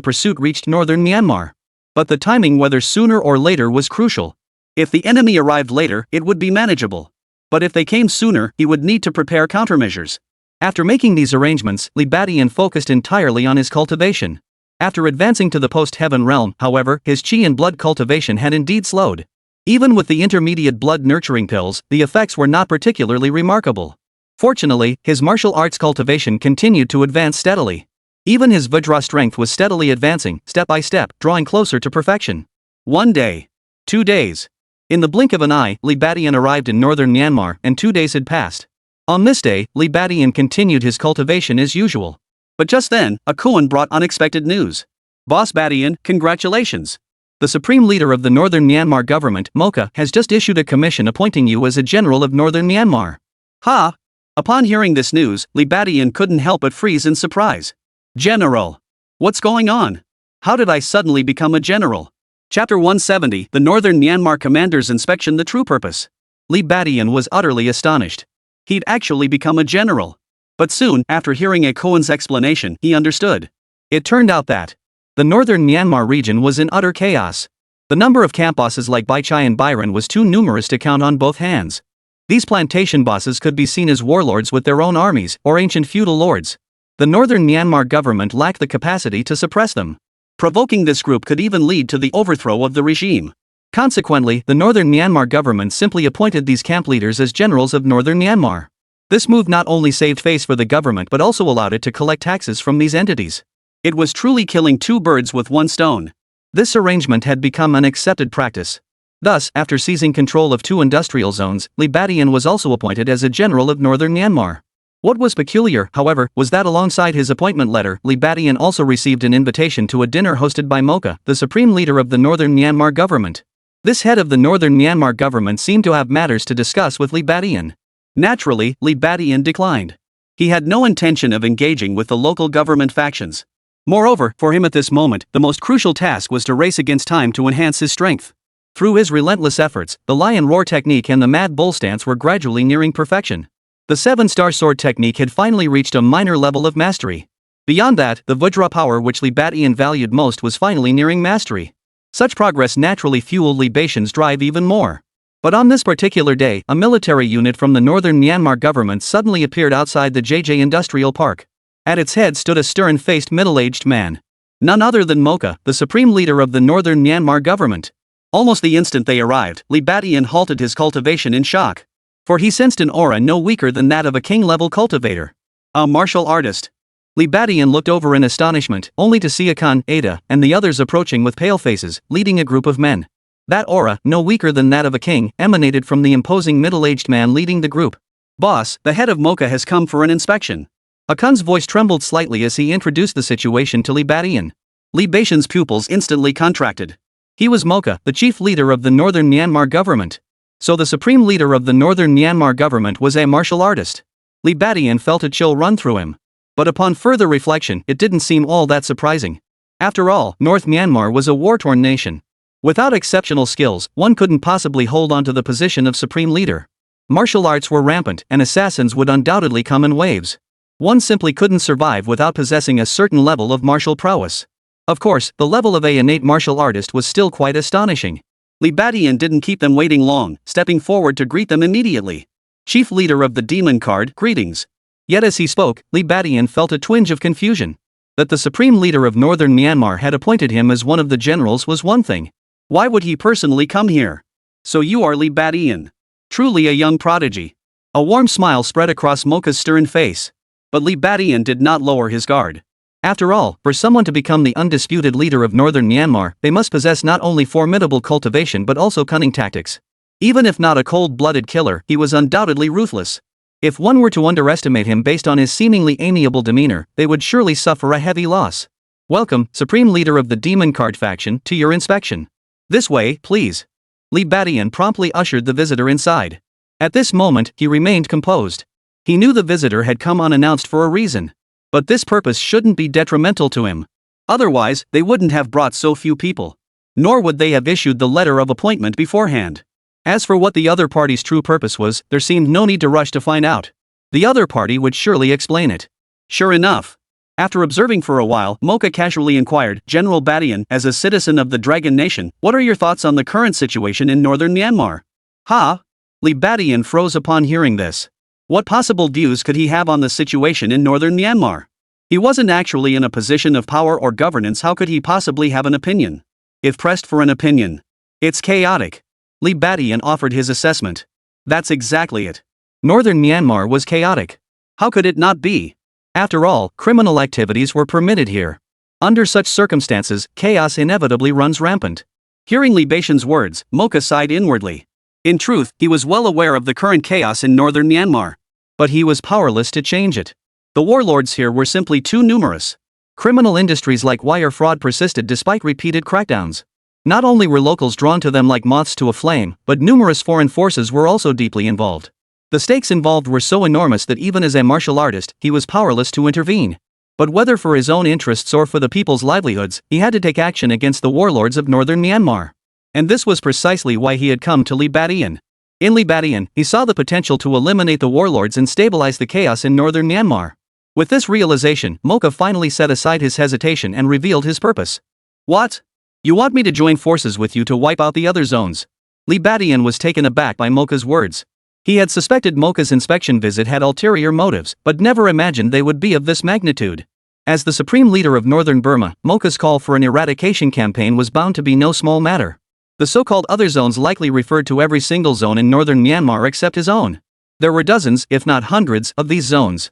pursuit reached northern Myanmar. But the timing, whether sooner or later, was crucial. If the enemy arrived later, it would be manageable. But if they came sooner, he would need to prepare countermeasures. After making these arrangements, Li Badian focused entirely on his cultivation. After advancing to the post-heaven realm, however, his chi and blood cultivation had indeed slowed. Even with the intermediate blood nurturing pills, the effects were not particularly remarkable. Fortunately, his martial arts cultivation continued to advance steadily. Even his Vajra strength was steadily advancing, step by step, drawing closer to perfection. 1 day. 2 days. In the blink of an eye, Li Badian arrived in northern Myanmar, and 2 days had passed. On this day, Li Badian continued his cultivation as usual. But just then, Akoan brought unexpected news. Boss Badian, congratulations. The supreme leader of the northern Myanmar government, Mocha, has just issued a commission appointing you as a general of northern Myanmar. Ha! Upon hearing this news, Li Badian couldn't help but freeze in surprise. General! What's going on? How did I suddenly become a general? Chapter 170, The Northern Myanmar Commander's Inspection. The true purpose. Li Badian was utterly astonished. He'd actually become a general. But soon, after hearing Akoan's explanation, he understood. It turned out that the northern Myanmar region was in utter chaos. The number of camp bosses like Bai Chai and Byron was too numerous to count on both hands. These plantation bosses could be seen as warlords with their own armies, or ancient feudal lords. The northern Myanmar government lacked the capacity to suppress them. Provoking this group could even lead to the overthrow of the regime. Consequently, the northern Myanmar government simply appointed these camp leaders as generals of northern Myanmar. This move not only saved face for the government but also allowed it to collect taxes from these entities. It was truly killing two birds with one stone. This arrangement had become an accepted practice. Thus, after seizing control of two industrial zones, Li Badian was also appointed as a general of northern Myanmar. What was peculiar, however, was that alongside his appointment letter, Li Badian also received an invitation to a dinner hosted by Mocha, the supreme leader of the northern Myanmar government. This head of the northern Myanmar government seemed to have matters to discuss with Li Badian. Naturally, Li Badian declined. He had no intention of engaging with the local government factions. Moreover, for him at this moment, the most crucial task was to race against time to enhance his strength. Through his relentless efforts, the lion roar technique and the mad bull stance were gradually nearing perfection. The 7-star sword technique had finally reached a minor level of mastery. Beyond that, the Vajra power which Li Badian valued most was finally nearing mastery. Such progress naturally fueled Li Badian's drive even more. But on this particular day, a military unit from the northern Myanmar government suddenly appeared outside the JJ Industrial Park. At its head stood a stern-faced middle-aged man. None other than Mocha, the supreme leader of the northern Myanmar government. Almost the instant they arrived, Li Badian halted his cultivation in shock. For he sensed an aura no weaker than that of a king-level cultivator. A martial artist. Li Badian looked over in astonishment, only to see Akan, Ada, and the others approaching with pale faces, leading a group of men. That aura, no weaker than that of a king, emanated from the imposing middle-aged man leading the group. "Boss, the head of Mocha has come for an inspection." Akan's voice trembled slightly as he introduced the situation to Li Badian. Li Badian's pupils instantly contracted. He was Mocha, the chief leader of the northern Myanmar government. So the supreme leader of the northern Myanmar government was a martial artist. Li Badian felt a chill run through him. But upon further reflection, it didn't seem all that surprising. After all, North Myanmar was a war-torn nation. Without exceptional skills, one couldn't possibly hold on to the position of supreme leader. Martial arts were rampant, and assassins would undoubtedly come in waves. One simply couldn't survive without possessing a certain level of martial prowess. Of course, the level of an innate martial artist was still quite astonishing. Li Badian didn't keep them waiting long, stepping forward to greet them immediately. "Chief leader of the demon card, greetings." Yet as he spoke, Li Badian felt a twinge of confusion. That the supreme leader of northern Myanmar had appointed him as one of the generals was one thing. Why would he personally come here? "So you are Li Badian. Truly a young prodigy." A warm smile spread across Mocha's stern face. But Li Badian did not lower his guard. After all, for someone to become the undisputed leader of northern Myanmar, they must possess not only formidable cultivation but also cunning tactics. Even if not a cold-blooded killer, he was undoubtedly ruthless. If one were to underestimate him based on his seemingly amiable demeanor, they would surely suffer a heavy loss. "Welcome, supreme leader of the demon card faction, to your inspection. This way, please." Li Badian promptly ushered the visitor inside. At this moment, he remained composed. He knew the visitor had come unannounced for a reason. But this purpose shouldn't be detrimental to him. Otherwise, they wouldn't have brought so few people. Nor would they have issued the letter of appointment beforehand. As for what the other party's true purpose was, there seemed no need to rush to find out. The other party would surely explain it. Sure enough. After observing for a while, Mocha casually inquired, "General Badian, as a citizen of the Dragon Nation, what are your thoughts on the current situation in northern Myanmar?" "Ha?" Li Badian froze upon hearing this. What possible views could he have on the situation in northern Myanmar? He wasn't actually in a position of power or governance. How could he possibly have an opinion? If pressed for an opinion, it's chaotic. Li Badian offered his assessment. That's exactly it. Northern Myanmar was chaotic. How could it not be? After all, criminal activities were permitted here. Under such circumstances, chaos inevitably runs rampant. Hearing Li Badian's words, Mocha sighed inwardly. In truth, he was well aware of the current chaos in northern Myanmar. But he was powerless to change it. The warlords here were simply too numerous. Criminal industries like wire fraud persisted despite repeated crackdowns. Not only were locals drawn to them like moths to a flame, but numerous foreign forces were also deeply involved. The stakes involved were so enormous that even as a martial artist, he was powerless to intervene. But whether for his own interests or for the people's livelihoods, he had to take action against the warlords of northern Myanmar. And this was precisely why he had come to Li Badian. In Li Badian, he saw the potential to eliminate the warlords and stabilize the chaos in northern Myanmar. With this realization, Mocha finally set aside his hesitation and revealed his purpose. "What? You want me to join forces with you to wipe out the other zones?" Li Badian was taken aback by Mocha's words. He had suspected Mocha's inspection visit had ulterior motives, but never imagined they would be of this magnitude. As the supreme leader of northern Burma, Mocha's call for an eradication campaign was bound to be no small matter. The so-called other zones likely referred to every single zone in northern Myanmar except his own. There were dozens, if not hundreds, of these zones.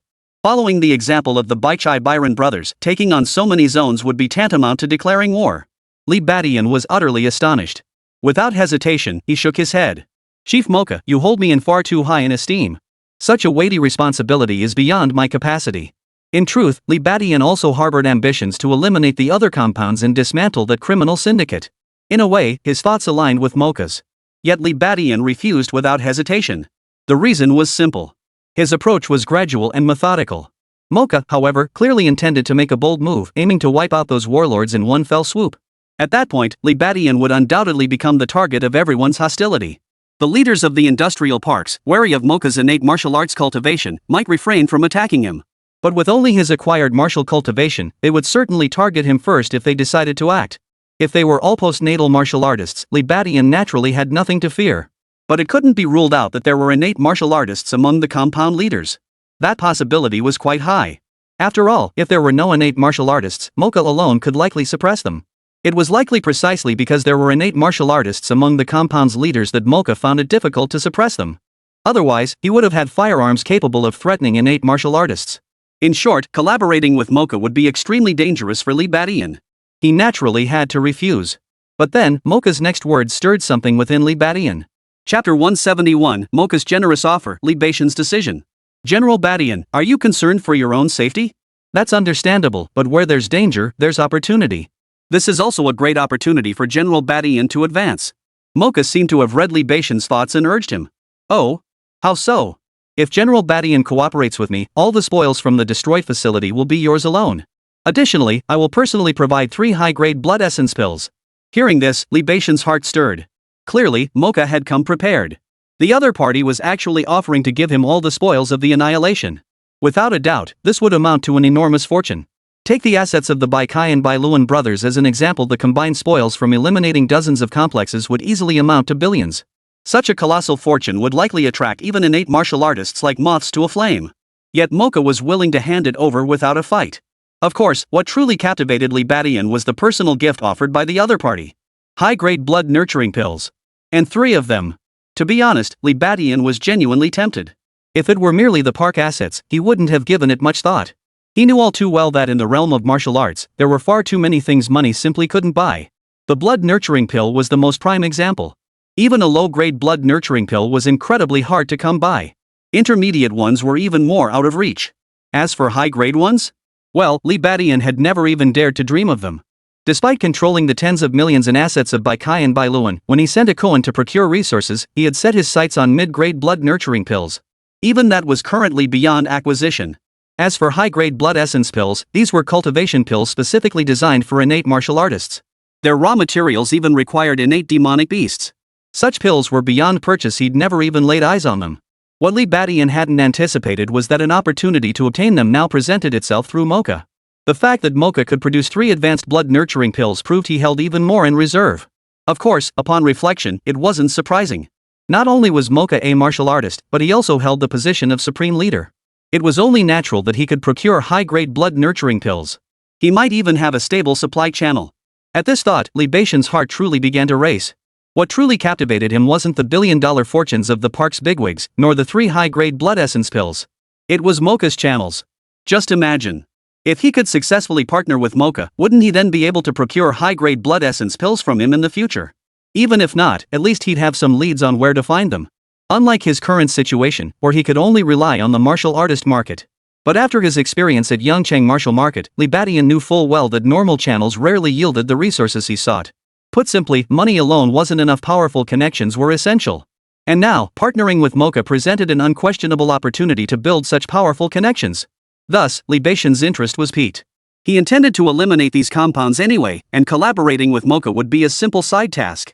Following the example of the Baichai Byron brothers, taking on so many zones would be tantamount to declaring war. Li Badian was utterly astonished. Without hesitation, he shook his head. Chief Mocha, you hold me in far too high an esteem. Such a weighty responsibility is beyond my capacity. In truth, Li Badian also harbored ambitions to eliminate the other compounds and dismantle that criminal syndicate. In a way, his thoughts aligned with Mocha's. Yet Li Badian refused without hesitation. The reason was simple. His approach was gradual and methodical. Mocha, however, clearly intended to make a bold move, aiming to wipe out those warlords in one fell swoop. At that point, Li Badian would undoubtedly become the target of everyone's hostility. The leaders of the industrial parks, wary of Mocha's innate martial arts cultivation, might refrain from attacking him. But with only his acquired martial cultivation, they would certainly target him first if they decided to act. If they were all postnatal martial artists, Li Badian naturally had nothing to fear. But it couldn't be ruled out that there were innate martial artists among the compound leaders. That possibility was quite high. After all, if there were no innate martial artists, Mocha alone could likely suppress them. It was likely precisely because there were innate martial artists among the compound's leaders that Mocha found it difficult to suppress them. Otherwise, he would have had firearms capable of threatening innate martial artists. In short, collaborating with Mocha would be extremely dangerous for Li Badian. He naturally had to refuse. But then, Mocha's next words stirred something within Li Badian. Chapter 171, Mocha's generous offer, Li Badian's decision. General Badian, are you concerned for your own safety? That's understandable, but where there's danger, there's opportunity. This is also a great opportunity for General Badian to advance. Mocha seemed to have read Li Badian's thoughts and urged him. Oh? How so? If General Badian cooperates with me, all the spoils from the destroyed facility will be yours alone. Additionally, I will personally provide 3 high-grade blood essence pills. Hearing this, Li Badian's heart stirred. Clearly, Mocha had come prepared. The other party was actually offering to give him all the spoils of the annihilation. Without a doubt, this would amount to an enormous fortune. Take the assets of the Baikai and Bailuan brothers as an example. The combined spoils from eliminating dozens of complexes would easily amount to billions. Such a colossal fortune would likely attract even innate martial artists like moths to a flame. Yet Mocha was willing to hand it over without a fight. Of course, what truly captivated Li Badian was the personal gift offered by the other party. High-grade blood nurturing pills. And 3 of them. To be honest, Li Badian was genuinely tempted. If it were merely the park assets, he wouldn't have given it much thought. He knew all too well that in the realm of martial arts, there were far too many things money simply couldn't buy. The blood nurturing pill was the most prime example. Even a low-grade blood nurturing pill was incredibly hard to come by. Intermediate ones were even more out of reach. As for high-grade ones? Well, Li Badian had never even dared to dream of them. Despite controlling the tens of millions in assets of Baikai and Bailuan, when he sent a Koan to procure resources, he had set his sights on mid-grade blood nurturing pills. Even that was currently beyond acquisition. As for high-grade blood essence pills, these were cultivation pills specifically designed for innate martial artists. Their raw materials even required innate demonic beasts. Such pills were beyond purchase. He'd never even laid eyes on them. What Li Badian hadn't anticipated was that an opportunity to obtain them now presented itself through Mocha. The fact that Mocha could produce 3 advanced blood nurturing pills proved he held even more in reserve. Of course, upon reflection, it wasn't surprising. Not only was Mocha a martial artist, but he also held the position of supreme leader. It was only natural that he could procure high-grade blood nurturing pills. He might even have a stable supply channel. At this thought, Li Badian's heart truly began to race. What truly captivated him wasn't the billion-dollar fortunes of the park's bigwigs, nor the 3 high-grade blood essence pills. It was Mocha's channels. Just imagine. If he could successfully partner with Mocha, wouldn't he then be able to procure high-grade blood essence pills from him in the future? Even if not, at least he'd have some leads on where to find them. Unlike his current situation, where he could only rely on the martial artist market. But after his experience at Yangcheng Martial Market, Li Badian knew full well that normal channels rarely yielded the resources he sought. Put simply, money alone wasn't enough. Powerful connections were essential. And now, partnering with Mocha presented an unquestionable opportunity to build such powerful connections. Thus, Li Badian's interest was piqued. He intended to eliminate these compounds anyway, and collaborating with Mocha would be a simple side task.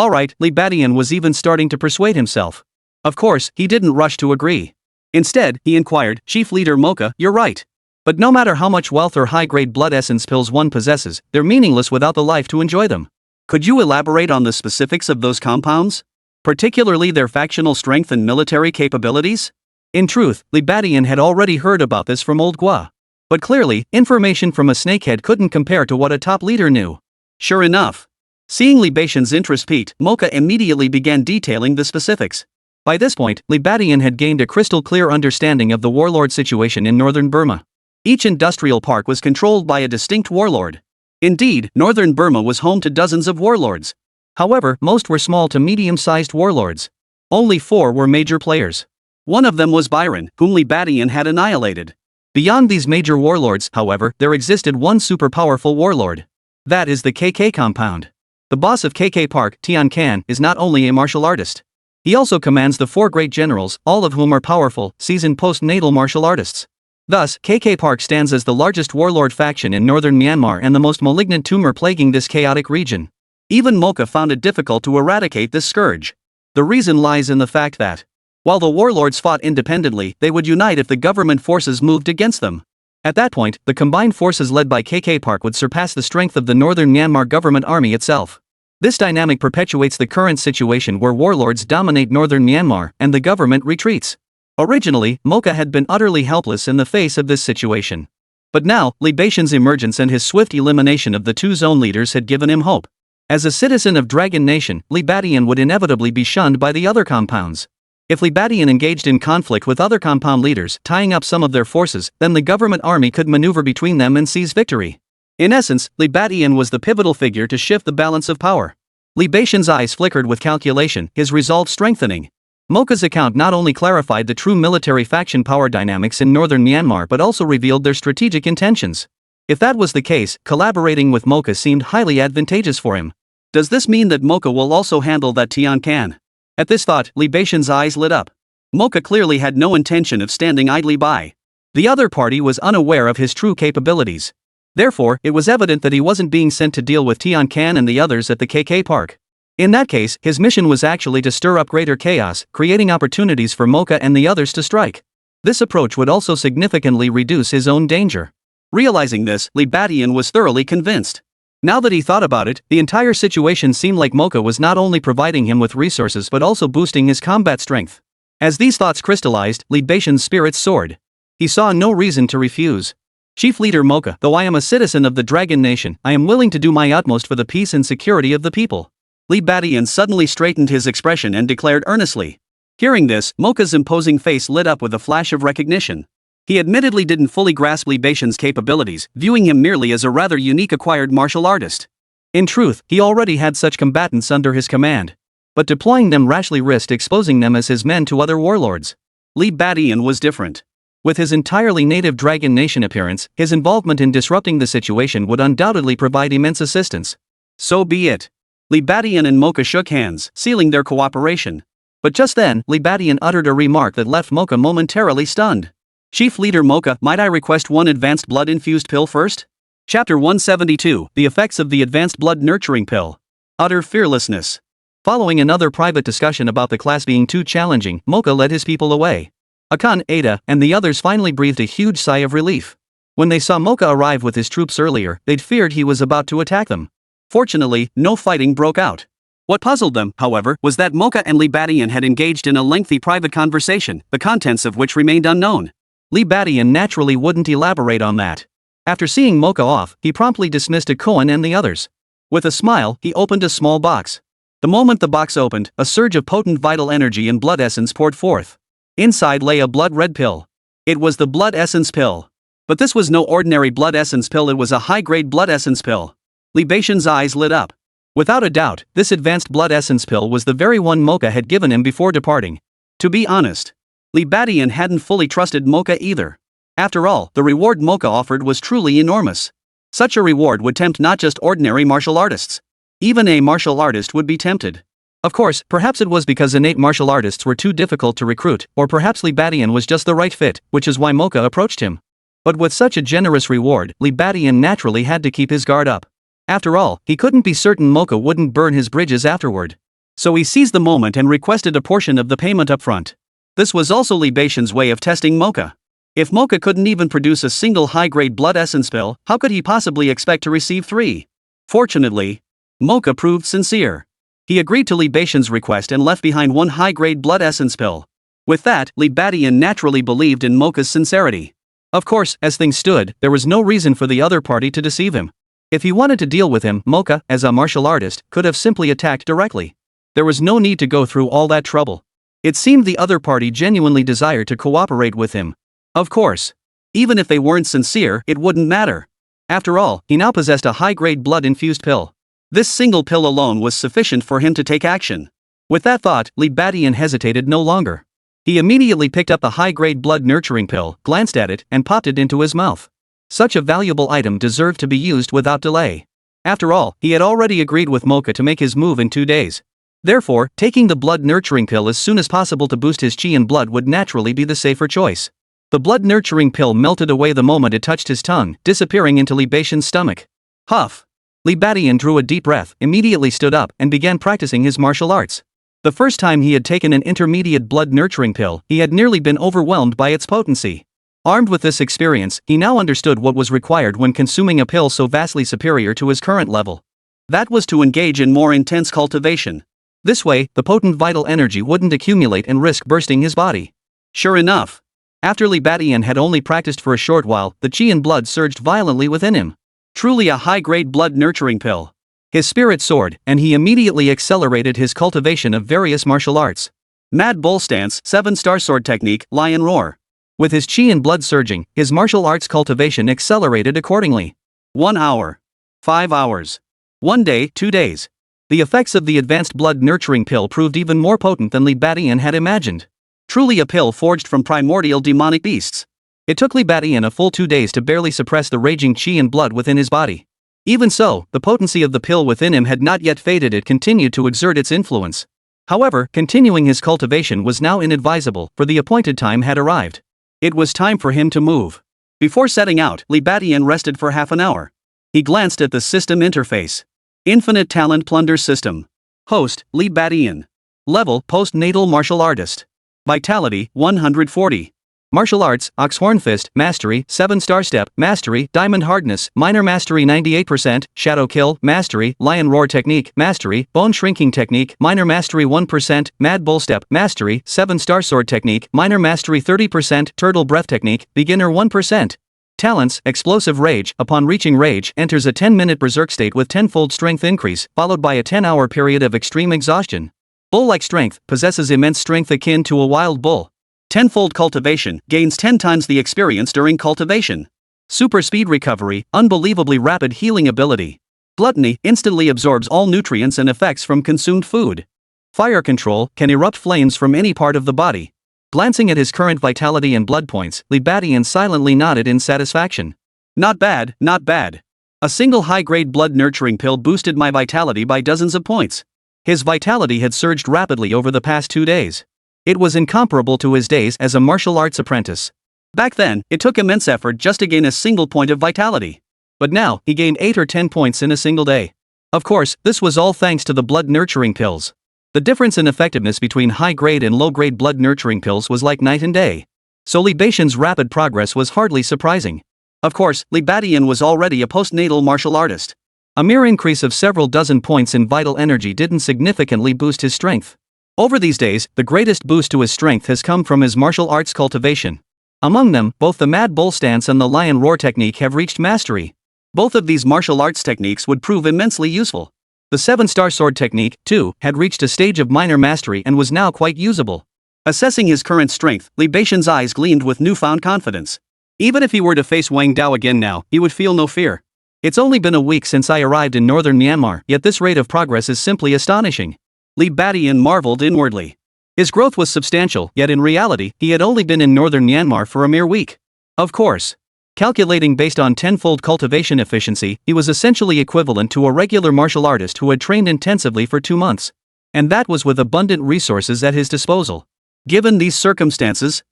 Alright, Li Badian was even starting to persuade himself. Of course, he didn't rush to agree. Instead, he inquired, Chief Leader Mocha, you're right. But no matter how much wealth or high-grade blood essence pills one possesses, they're meaningless without the life to enjoy them. Could you elaborate on the specifics of those compounds? Particularly their factional strength and military capabilities? In truth, Li Badian had already heard about this from Old Gua. But clearly, information from a snakehead couldn't compare to what a top leader knew. Sure enough. Seeing Li Badian's interest piqued, Mocha immediately began detailing the specifics. By this point, Li Badian had gained a crystal clear understanding of the warlord situation in northern Burma. Each industrial park was controlled by a distinct warlord. Indeed, northern Burma was home to dozens of warlords. However, most were small to medium-sized warlords. Only 4 were major players. One of them was Byron, whom Li Badian had annihilated. Beyond these major warlords, however, there existed one super powerful warlord. That is the KK compound. The boss of KK Park, Tian Kan, is not only a martial artist. He also commands the 4 great generals, all of whom are powerful, seasoned post-natal martial artists. Thus, KK Park stands as the largest warlord faction in northern Myanmar and the most malignant tumor plaguing this chaotic region. Even Mocha found it difficult to eradicate this scourge. The reason lies in the fact that, while the warlords fought independently, they would unite if the government forces moved against them. At that point, the combined forces led by KK Park would surpass the strength of the northern Myanmar government army itself. This dynamic perpetuates the current situation where warlords dominate northern Myanmar and the government retreats. Originally, Mocha had been utterly helpless in the face of this situation. But now, Li Badian's emergence and his swift elimination of the 2 zone leaders had given him hope. As a citizen of Dragon Nation, Li Badian would inevitably be shunned by the other compounds. If Li Badian engaged in conflict with other compound leaders, tying up some of their forces, then the government army could maneuver between them and seize victory. In essence, Li Badian was the pivotal figure to shift the balance of power. Li Badian's eyes flickered with calculation, his resolve strengthening. Mocha's account not only clarified the true military faction power dynamics in northern Myanmar but also revealed their strategic intentions. If that was the case, collaborating with Mocha seemed highly advantageous for him. Does this mean that Mocha will also handle that Tian Kan? At this thought, Li Badian's eyes lit up. Mocha clearly had no intention of standing idly by. The other party was unaware of his true capabilities. Therefore, it was evident that he wasn't being sent to deal with Tian Kan and the others at the KK Park. In that case, his mission was actually to stir up greater chaos, creating opportunities for Mocha and the others to strike. This approach would also significantly reduce his own danger. Realizing this, Li Badian was thoroughly convinced. Now that he thought about it, the entire situation seemed like Mocha was not only providing him with resources but also boosting his combat strength. As these thoughts crystallized, Li Badian's spirits soared. He saw no reason to refuse. Chief Leader Mocha, though I am a citizen of the Dragon Nation, I am willing to do my utmost for the peace and security of the people. Li Badian suddenly straightened his expression and declared earnestly. Hearing this, Mocha's imposing face lit up with a flash of recognition. He admittedly didn't fully grasp Li Badian's capabilities, viewing him merely as a rather unique acquired martial artist. In truth, he already had such combatants under his command. But deploying them rashly risked exposing them as his men to other warlords. Li Badian was different. With his entirely native Dragon Nation appearance, his involvement in disrupting the situation would undoubtedly provide immense assistance. So be it. Li Badian and Mocha shook hands, sealing their cooperation. But just then, Li Badian uttered a remark that left Mocha momentarily stunned. Chief Leader Mocha, might I request one advanced blood-infused pill first? Chapter 172, The Effects of the Advanced Blood Nurturing Pill. Utter fearlessness. Following another private discussion about the class being too challenging, Mocha led his people away. Akan, Ada, and the others finally breathed a huge sigh of relief. When they saw Mocha arrive with his troops earlier, they'd feared he was about to attack them. Fortunately, no fighting broke out. What puzzled them, however, was that Mocha and Li Badian had engaged in a lengthy private conversation, the contents of which remained unknown. Li Badian naturally wouldn't elaborate on that. After seeing Mocha off, he promptly dismissed Akoan and the others. With a smile, he opened a small box. The moment the box opened, a surge of potent vital energy and blood essence poured forth. Inside lay a blood-red pill. It was the blood essence pill. But this was no ordinary blood essence pill, it was a high-grade blood essence pill. Li Badian's eyes lit up. Without a doubt, this advanced blood essence pill was the very one Mocha had given him before departing. To be honest, Li Badian hadn't fully trusted Mocha either. After all, the reward Mocha offered was truly enormous. Such a reward would tempt not just ordinary martial artists. Even a martial artist would be tempted. Of course, perhaps it was because innate martial artists were too difficult to recruit, or perhaps Li Badian was just the right fit, which is why Mocha approached him. But with such a generous reward, Li Badian naturally had to keep his guard up. After all, he couldn't be certain Mocha wouldn't burn his bridges afterward. So he seized the moment and requested a portion of the payment up front. This was also Li Badian's way of testing Mocha. If Mocha couldn't even produce a single high-grade blood essence pill, how could he possibly expect to receive 3? Fortunately, Mocha proved sincere. He agreed to Li Badian's request and left behind one high-grade blood essence pill. With that, Li Badian naturally believed in Mocha's sincerity. Of course, as things stood, there was no reason for the other party to deceive him. If he wanted to deal with him, Mocha, as a martial artist, could have simply attacked directly. There was no need to go through all that trouble. It seemed the other party genuinely desired to cooperate with him. Of course. Even if they weren't sincere, it wouldn't matter. After all, he now possessed a high-grade blood-infused pill. This single pill alone was sufficient for him to take action. With that thought, Li Badian hesitated no longer. He immediately picked up the high-grade blood-nurturing pill, glanced at it, and popped it into his mouth. Such a valuable item deserved to be used without delay. After all, he had already agreed with Mocha to make his move in 2 days. Therefore, taking the blood-nurturing pill as soon as possible to boost his chi and blood would naturally be the safer choice. The blood-nurturing pill melted away the moment it touched his tongue, disappearing into Li Badian's stomach. Huff! Li Badian drew a deep breath, immediately stood up, and began practicing his martial arts. The first time he had taken an intermediate blood-nurturing pill, he had nearly been overwhelmed by its potency. Armed with this experience, he now understood what was required when consuming a pill so vastly superior to his current level. That was to engage in more intense cultivation. This way, the potent vital energy wouldn't accumulate and risk bursting his body. Sure enough. After Li Badian had only practiced for a short while, the chi and blood surged violently within him. Truly a high-grade blood-nurturing pill. His spirit soared, and he immediately accelerated his cultivation of various martial arts. Mad Bull Stance, 7-star sword technique, Lion Roar. With his chi and blood surging, his martial arts cultivation accelerated accordingly. 1 hour. 5 hours. 1 day, 2 days. The effects of the advanced blood-nurturing pill proved even more potent than Li Badian had imagined. Truly a pill forged from primordial demonic beasts. It took Li Badian a full 2 days to barely suppress the raging chi and blood within his body. Even so, the potency of the pill within him had not yet faded. It continued to exert its influence. However, continuing his cultivation was now inadvisable, for the appointed time had arrived. It was time for him to move. Before setting out, Li Badian rested for half an hour. He glanced at the system interface. Infinite Plunder System. Host, Li Badian. Level, postnatal martial artist. Vitality, 140. Martial Arts, Oxhorn Fist, Mastery, 7-star Step, Mastery, Diamond Hardness, Minor Mastery 98%, Shadow Kill, Mastery, Lion Roar Technique, Mastery, Bone Shrinking Technique, Minor Mastery 1%, Mad Bull Step, Mastery, 7-star Sword Technique, Minor Mastery 30%, Turtle Breath Technique, Beginner 1%. Talents, Explosive Rage. Upon reaching Rage, enters a 10-minute berserk state with tenfold strength increase, followed by a 10-hour period of extreme exhaustion. Bull-like strength, possesses immense strength akin to a wild bull. Tenfold cultivation, gains 10 times the experience during cultivation. Super speed recovery, unbelievably rapid healing ability. Gluttony, instantly absorbs all nutrients and effects from consumed food. Fire control, can erupt flames from any part of the body. Glancing at his current vitality and blood points, Li Badian silently nodded in satisfaction. Not bad, not bad. A single high-grade blood-nurturing pill boosted my vitality by dozens of points. His vitality had surged rapidly over the past 2 days. It was incomparable to his days as a martial arts apprentice. Back then, it took immense effort just to gain a single point of vitality. But now, he gained 8 or 10 points in a single day. Of course, this was all thanks to the blood-nurturing pills. The difference in effectiveness between high-grade and low-grade blood-nurturing pills was like night and day. So Li Badian's rapid progress was hardly surprising. Of course, Li Badian was already a postnatal martial artist. A mere increase of several dozen points in vital energy didn't significantly boost his strength. Over these days, the greatest boost to his strength has come from his martial arts cultivation. Among them, both the Mad Bull Stance and the Lion Roar technique have reached mastery. Both of these martial arts techniques would prove immensely useful. The 7-star sword technique, too, had reached a stage of minor mastery and was now quite usable. Assessing his current strength, Li Badian's eyes gleamed with newfound confidence. Even if he were to face Wang Dao again now, he would feel no fear. It's only been a week since I arrived in northern Myanmar, yet this rate of progress is simply astonishing. Li Badian marveled inwardly. His growth was substantial, yet in reality, he had only been in northern Myanmar for a mere week. Of course. Calculating based on tenfold cultivation efficiency, he was essentially equivalent to a regular martial artist who had trained intensively for 2 months. And that was with abundant resources at his disposal. Given these circumstances,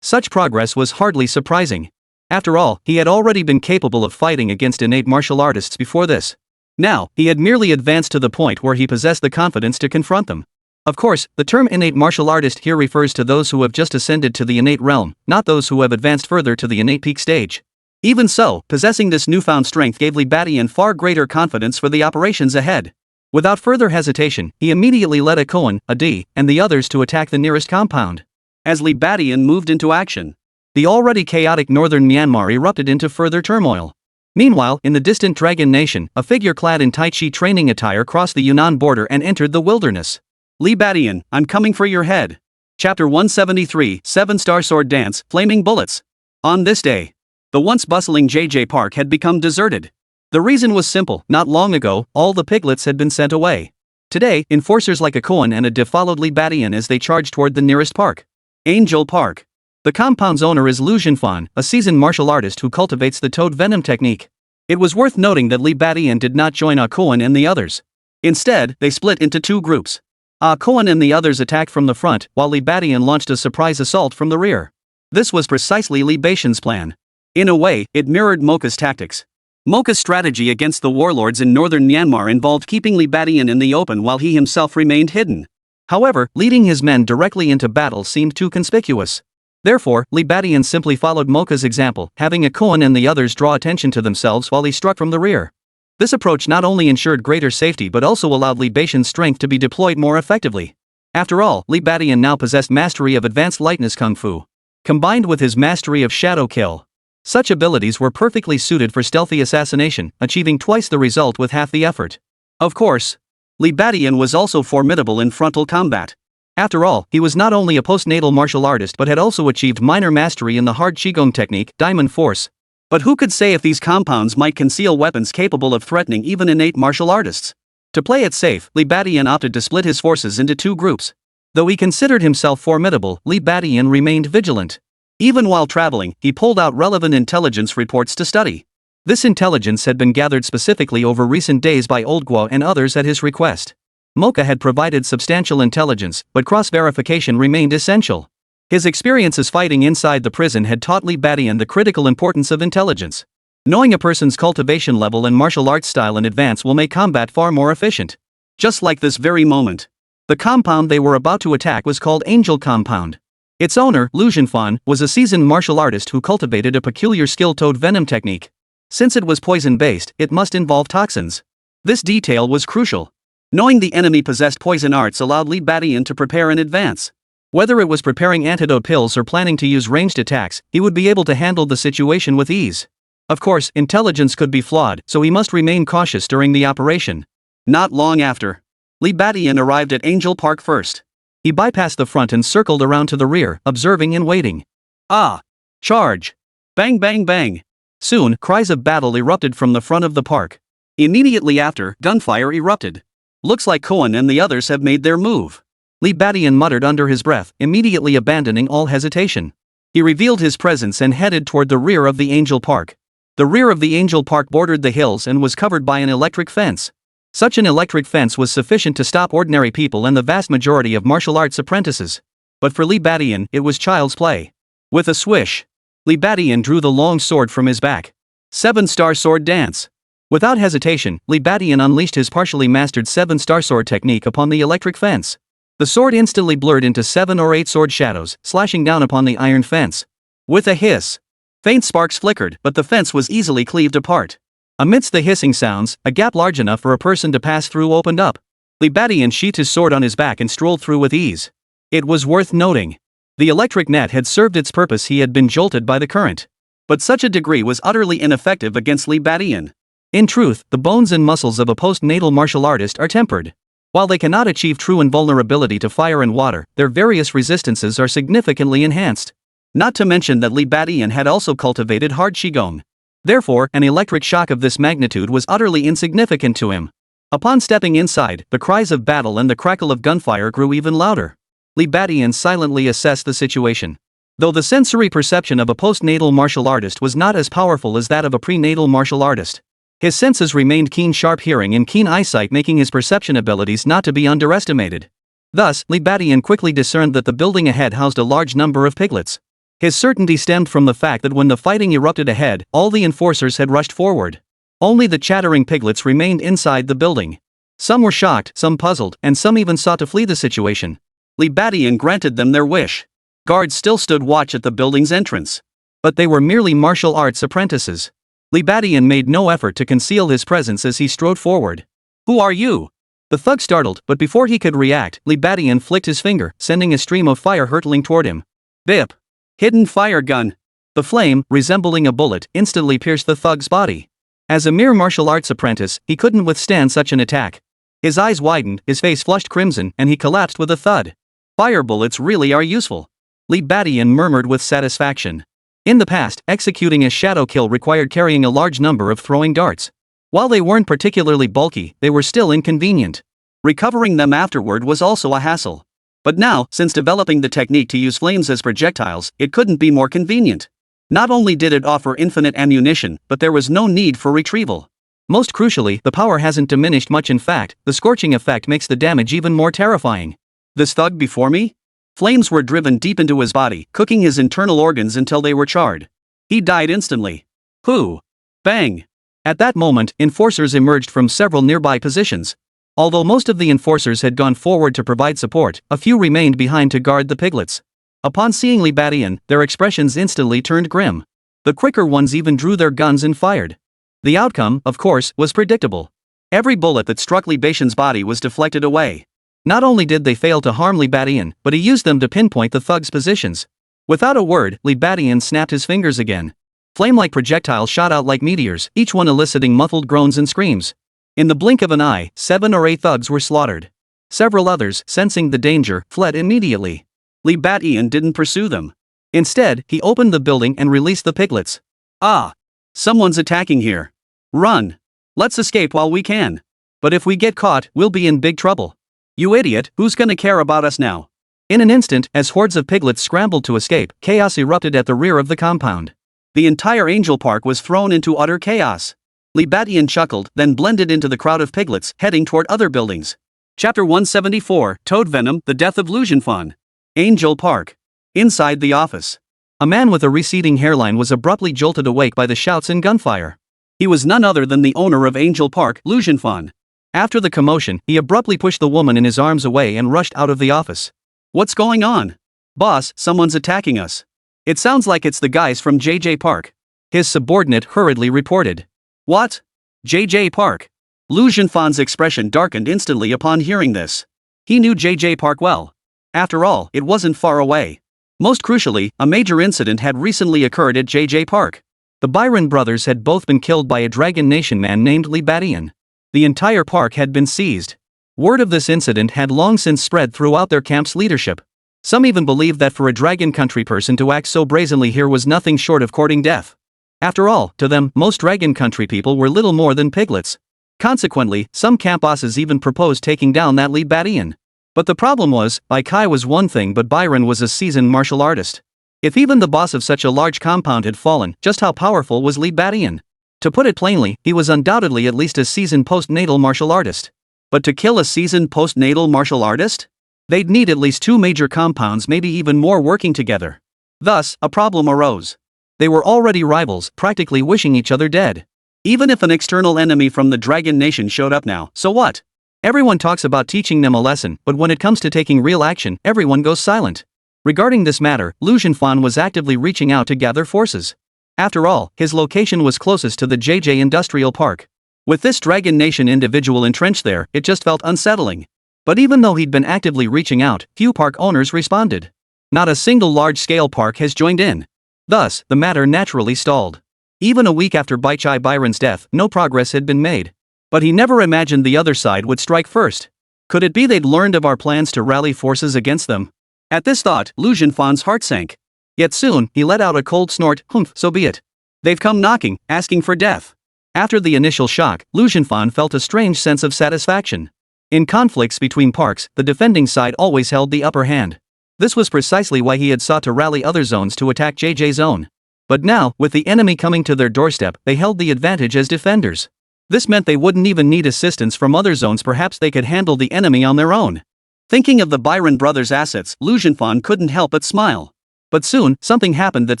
such progress was hardly surprising. After all, he had already been capable of fighting against innate martial artists before this. Now, he had merely advanced to the point where he possessed the confidence to confront them. Of course, the term innate martial artist here refers to those who have just ascended to the innate realm, not those who have advanced further to the innate peak stage. Even so, possessing this newfound strength gave Li Badian far greater confidence for the operations ahead. Without further hesitation, he immediately led a Koan, a D, and the others to attack the nearest compound. As Li Badian moved into action, the already chaotic northern Myanmar erupted into further turmoil. Meanwhile, in the distant Dragon Nation, a figure clad in Tai Chi training attire crossed the Yunnan border and entered the wilderness. Li Badian, I'm coming for your head. Chapter 173, 7-Star Sword Dance, Flaming Bullets. On this day, the once bustling JJ Park had become deserted. The reason was simple: not long ago, all the piglets had been sent away. Today, enforcers like a Koan and a De followed Li Badian as they charged toward the nearest park. Angel Park. The compound's owner is Lu Jinfan, a seasoned martial artist who cultivates the toad venom technique. It was worth noting that Li Badian did not join Ah Koan and the others. Instead, they split into two groups. Ah Koan and the others attacked from the front, while Li Badian launched a surprise assault from the rear. This was precisely Li Badian's plan. In a way, it mirrored Mocha's tactics. Mocha's strategy against the warlords in northern Myanmar involved keeping Li Badian in the open while he himself remained hidden. However, leading his men directly into battle seemed too conspicuous. Therefore, Li Badian simply followed Mocha's example, having a Koan and the others draw attention to themselves while he struck from the rear. This approach not only ensured greater safety but also allowed Li Badian's strength to be deployed more effectively. After all, Li Badian now possessed mastery of advanced lightness kung fu, combined with his mastery of shadow kill. Such abilities were perfectly suited for stealthy assassination, achieving twice the result with half the effort. Of course, Li Badian was also formidable in frontal combat. After all, he was not only a postnatal martial artist but had also achieved minor mastery in the hard Qigong technique, Diamond Force. But who could say if these compounds might conceal weapons capable of threatening even innate martial artists? To play it safe, Li Badian opted to split his forces into two groups. Though he considered himself formidable, Li Badian remained vigilant. Even while traveling, he pulled out relevant intelligence reports to study. This intelligence had been gathered specifically over recent days by Old Guo and others at his request. Mocha had provided substantial intelligence, but cross-verification remained essential. His experiences fighting inside the prison had taught Li Badian the critical importance of intelligence. Knowing a person's cultivation level and martial arts style in advance will make combat far more efficient. Just like this very moment. The compound they were about to attack was called Angel Compound. Its owner, Lu Jinfan, was a seasoned martial artist who cultivated a peculiar skill toad venom technique. Since it was poison-based, it must involve toxins. This detail was crucial. Knowing the enemy possessed poison arts allowed Li Badian to prepare in advance. Whether it was preparing antidote pills or planning to use ranged attacks, he would be able to handle the situation with ease. Of course, intelligence could be flawed, so he must remain cautious during the operation. Not long after, Li Badian arrived at Angel Park first. He bypassed the front and circled around to the rear, observing and waiting. Ah! Charge! Bang bang bang! Soon, cries of battle erupted from the front of the park. Immediately after, gunfire erupted. Looks like Koan and the others have made their move. Li Badian muttered under his breath, immediately abandoning all hesitation. He revealed his presence and headed toward the rear of the Angel Park. The rear of the Angel Park bordered the hills and was covered by an electric fence. Such an electric fence was sufficient to stop ordinary people and the vast majority of martial arts apprentices. But for Li Badian, it was child's play. With a swish, Li Badian drew the long sword from his back. 7-Star Sword Dance. Without hesitation, Li Badian unleashed his partially mastered 7-Star Sword technique upon the electric fence. The sword instantly blurred into 7 or 8 sword shadows, slashing down upon the iron fence. With a hiss, faint sparks flickered, but the fence was easily cleaved apart. Amidst the hissing sounds, a gap large enough for a person to pass through opened up. Li Badian sheathed his sword on his back and strolled through with ease. It was worth noting. The electric net had served its purpose. He had been jolted by the current. But such a degree was utterly ineffective against Li Badian. In truth, the bones and muscles of a postnatal martial artist are tempered. While they cannot achieve true invulnerability to fire and water, their various resistances are significantly enhanced. Not to mention that Li Badian had also cultivated hard Qigong. Therefore, an electric shock of this magnitude was utterly insignificant to him. Upon stepping inside, the cries of battle and the crackle of gunfire grew even louder. Li Badian silently assessed the situation. Though the sensory perception of a postnatal martial artist was not as powerful as that of a prenatal martial artist, his senses remained keen, sharp hearing and keen eyesight, making his perception abilities not to be underestimated. Thus, Li Badian quickly discerned that the building ahead housed a large number of piglets. His certainty stemmed from the fact that when the fighting erupted ahead, all the enforcers had rushed forward. Only the chattering piglets remained inside the building. Some were shocked, some puzzled, and some even sought to flee the situation. Li Badian granted them their wish. Guards still stood watch at the building's entrance. But they were merely martial arts apprentices. Li Badian made no effort to conceal his presence as he strode forward. "Who are you?" The thug startled, but before he could react, Li Badian flicked his finger, sending a stream of fire hurtling toward him. Bip! Hidden fire gun. The flame, resembling a bullet, instantly pierced the thug's body. As a mere martial arts apprentice, he couldn't withstand such an attack. His eyes widened, his face flushed crimson, and he collapsed with a thud. Fire bullets really are useful. Li Badian murmured with satisfaction. In the past, executing a shadow kill required carrying a large number of throwing darts. While they weren't particularly bulky, they were still inconvenient. Recovering them afterward was also a hassle. But now, since developing the technique to use flames as projectiles, it couldn't be more convenient. Not only did it offer infinite ammunition, but there was no need for retrieval. Most crucially, the power hasn't diminished much. In fact, the scorching effect makes the damage even more terrifying. This thug before me? Flames were driven deep into his body, cooking his internal organs until they were charred. He died instantly. Whoo! Bang! At that moment, enforcers emerged from several nearby positions. Although most of the enforcers had gone forward to provide support, a few remained behind to guard the piglets. Upon seeing Li Badian, their expressions instantly turned grim. The quicker ones even drew their guns and fired. The outcome, of course, was predictable. Every bullet that struck Li Badian's body was deflected away. Not only did they fail to harm Li Badian, but he used them to pinpoint the thugs' positions. Without a word, Li Badian snapped his fingers again. Flame-like projectiles shot out like meteors, each one eliciting muffled groans and screams. In the blink of an eye, 7 or 8 thugs were slaughtered. Several others, sensing the danger, fled immediately. Li Badian didn't pursue them. Instead, he opened the building and released the piglets. Ah! Someone's attacking here. Run! Let's escape while we can. But if we get caught, we'll be in big trouble. You idiot, who's gonna care about us now? In an instant, as hordes of piglets scrambled to escape, chaos erupted at the rear of the compound. The entire Angel Park was thrown into utter chaos. Li Badian chuckled, then blended into the crowd of piglets, heading toward other buildings. Chapter 174, Toad Venom, The Death of Lucianfan. Angel Park. Inside the office. A man with a receding hairline was abruptly jolted awake by the shouts and gunfire. He was none other than the owner of Angel Park, Lucianfan. After the commotion, he abruptly pushed the woman in his arms away and rushed out of the office. What's going on? Boss, someone's attacking us. It sounds like it's the guys from JJ Park. His subordinate hurriedly reported. What? JJ Park? Lucianfan's expression darkened instantly upon hearing this. He knew JJ Park well. After all, it wasn't far away. Most crucially, a major incident had recently occurred at JJ Park. The Byron brothers had both been killed by a Dragon Nation man named Li Badian. The entire park had been seized. Word of this incident had long since spread throughout their camp's leadership. Some even believed that for a Dragon Country person to act so brazenly here was nothing short of courting death. After all, to them, most Dragon Country people were little more than piglets. Consequently, some camp bosses even proposed taking down that Li Badian. But the problem was, Kai was one thing but Byron was a seasoned martial artist. If even the boss of such a large compound had fallen, just how powerful was Li Badian? To put it plainly, he was undoubtedly at least a seasoned postnatal martial artist. But to kill a seasoned postnatal martial artist? They'd need at least 2 major compounds, maybe even more, working together. Thus, a problem arose. They were already rivals, practically wishing each other dead. Even if an external enemy from the Dragon Nation showed up now, so what? Everyone talks about teaching them a lesson, but when it comes to taking real action, everyone goes silent. Regarding this matter, Lucianfan was actively reaching out to gather forces. After all, his location was closest to the JJ Industrial Park. With this Dragon Nation individual entrenched there, it just felt unsettling. But even though he'd been actively reaching out, few park owners responded. Not a single large-scale park has joined in. Thus, the matter naturally stalled. Even a week after Baichai Byron's death, no progress had been made. But he never imagined the other side would strike first. Could it be they'd learned of our plans to rally forces against them? At this thought, Lucianfan's heart sank. Yet soon, he let out a cold snort. Humph, so be it. They've come knocking, asking for death. After the initial shock, Lucianfan felt a strange sense of satisfaction. In conflicts between parks, the defending side always held the upper hand. This was precisely why he had sought to rally other zones to attack JJ's zone. But now, with the enemy coming to their doorstep, they held the advantage as defenders. This meant they wouldn't even need assistance from other zones. Perhaps they could handle the enemy on their own. Thinking of the Byron brothers' assets, Lucianfan couldn't help but smile. But soon, something happened that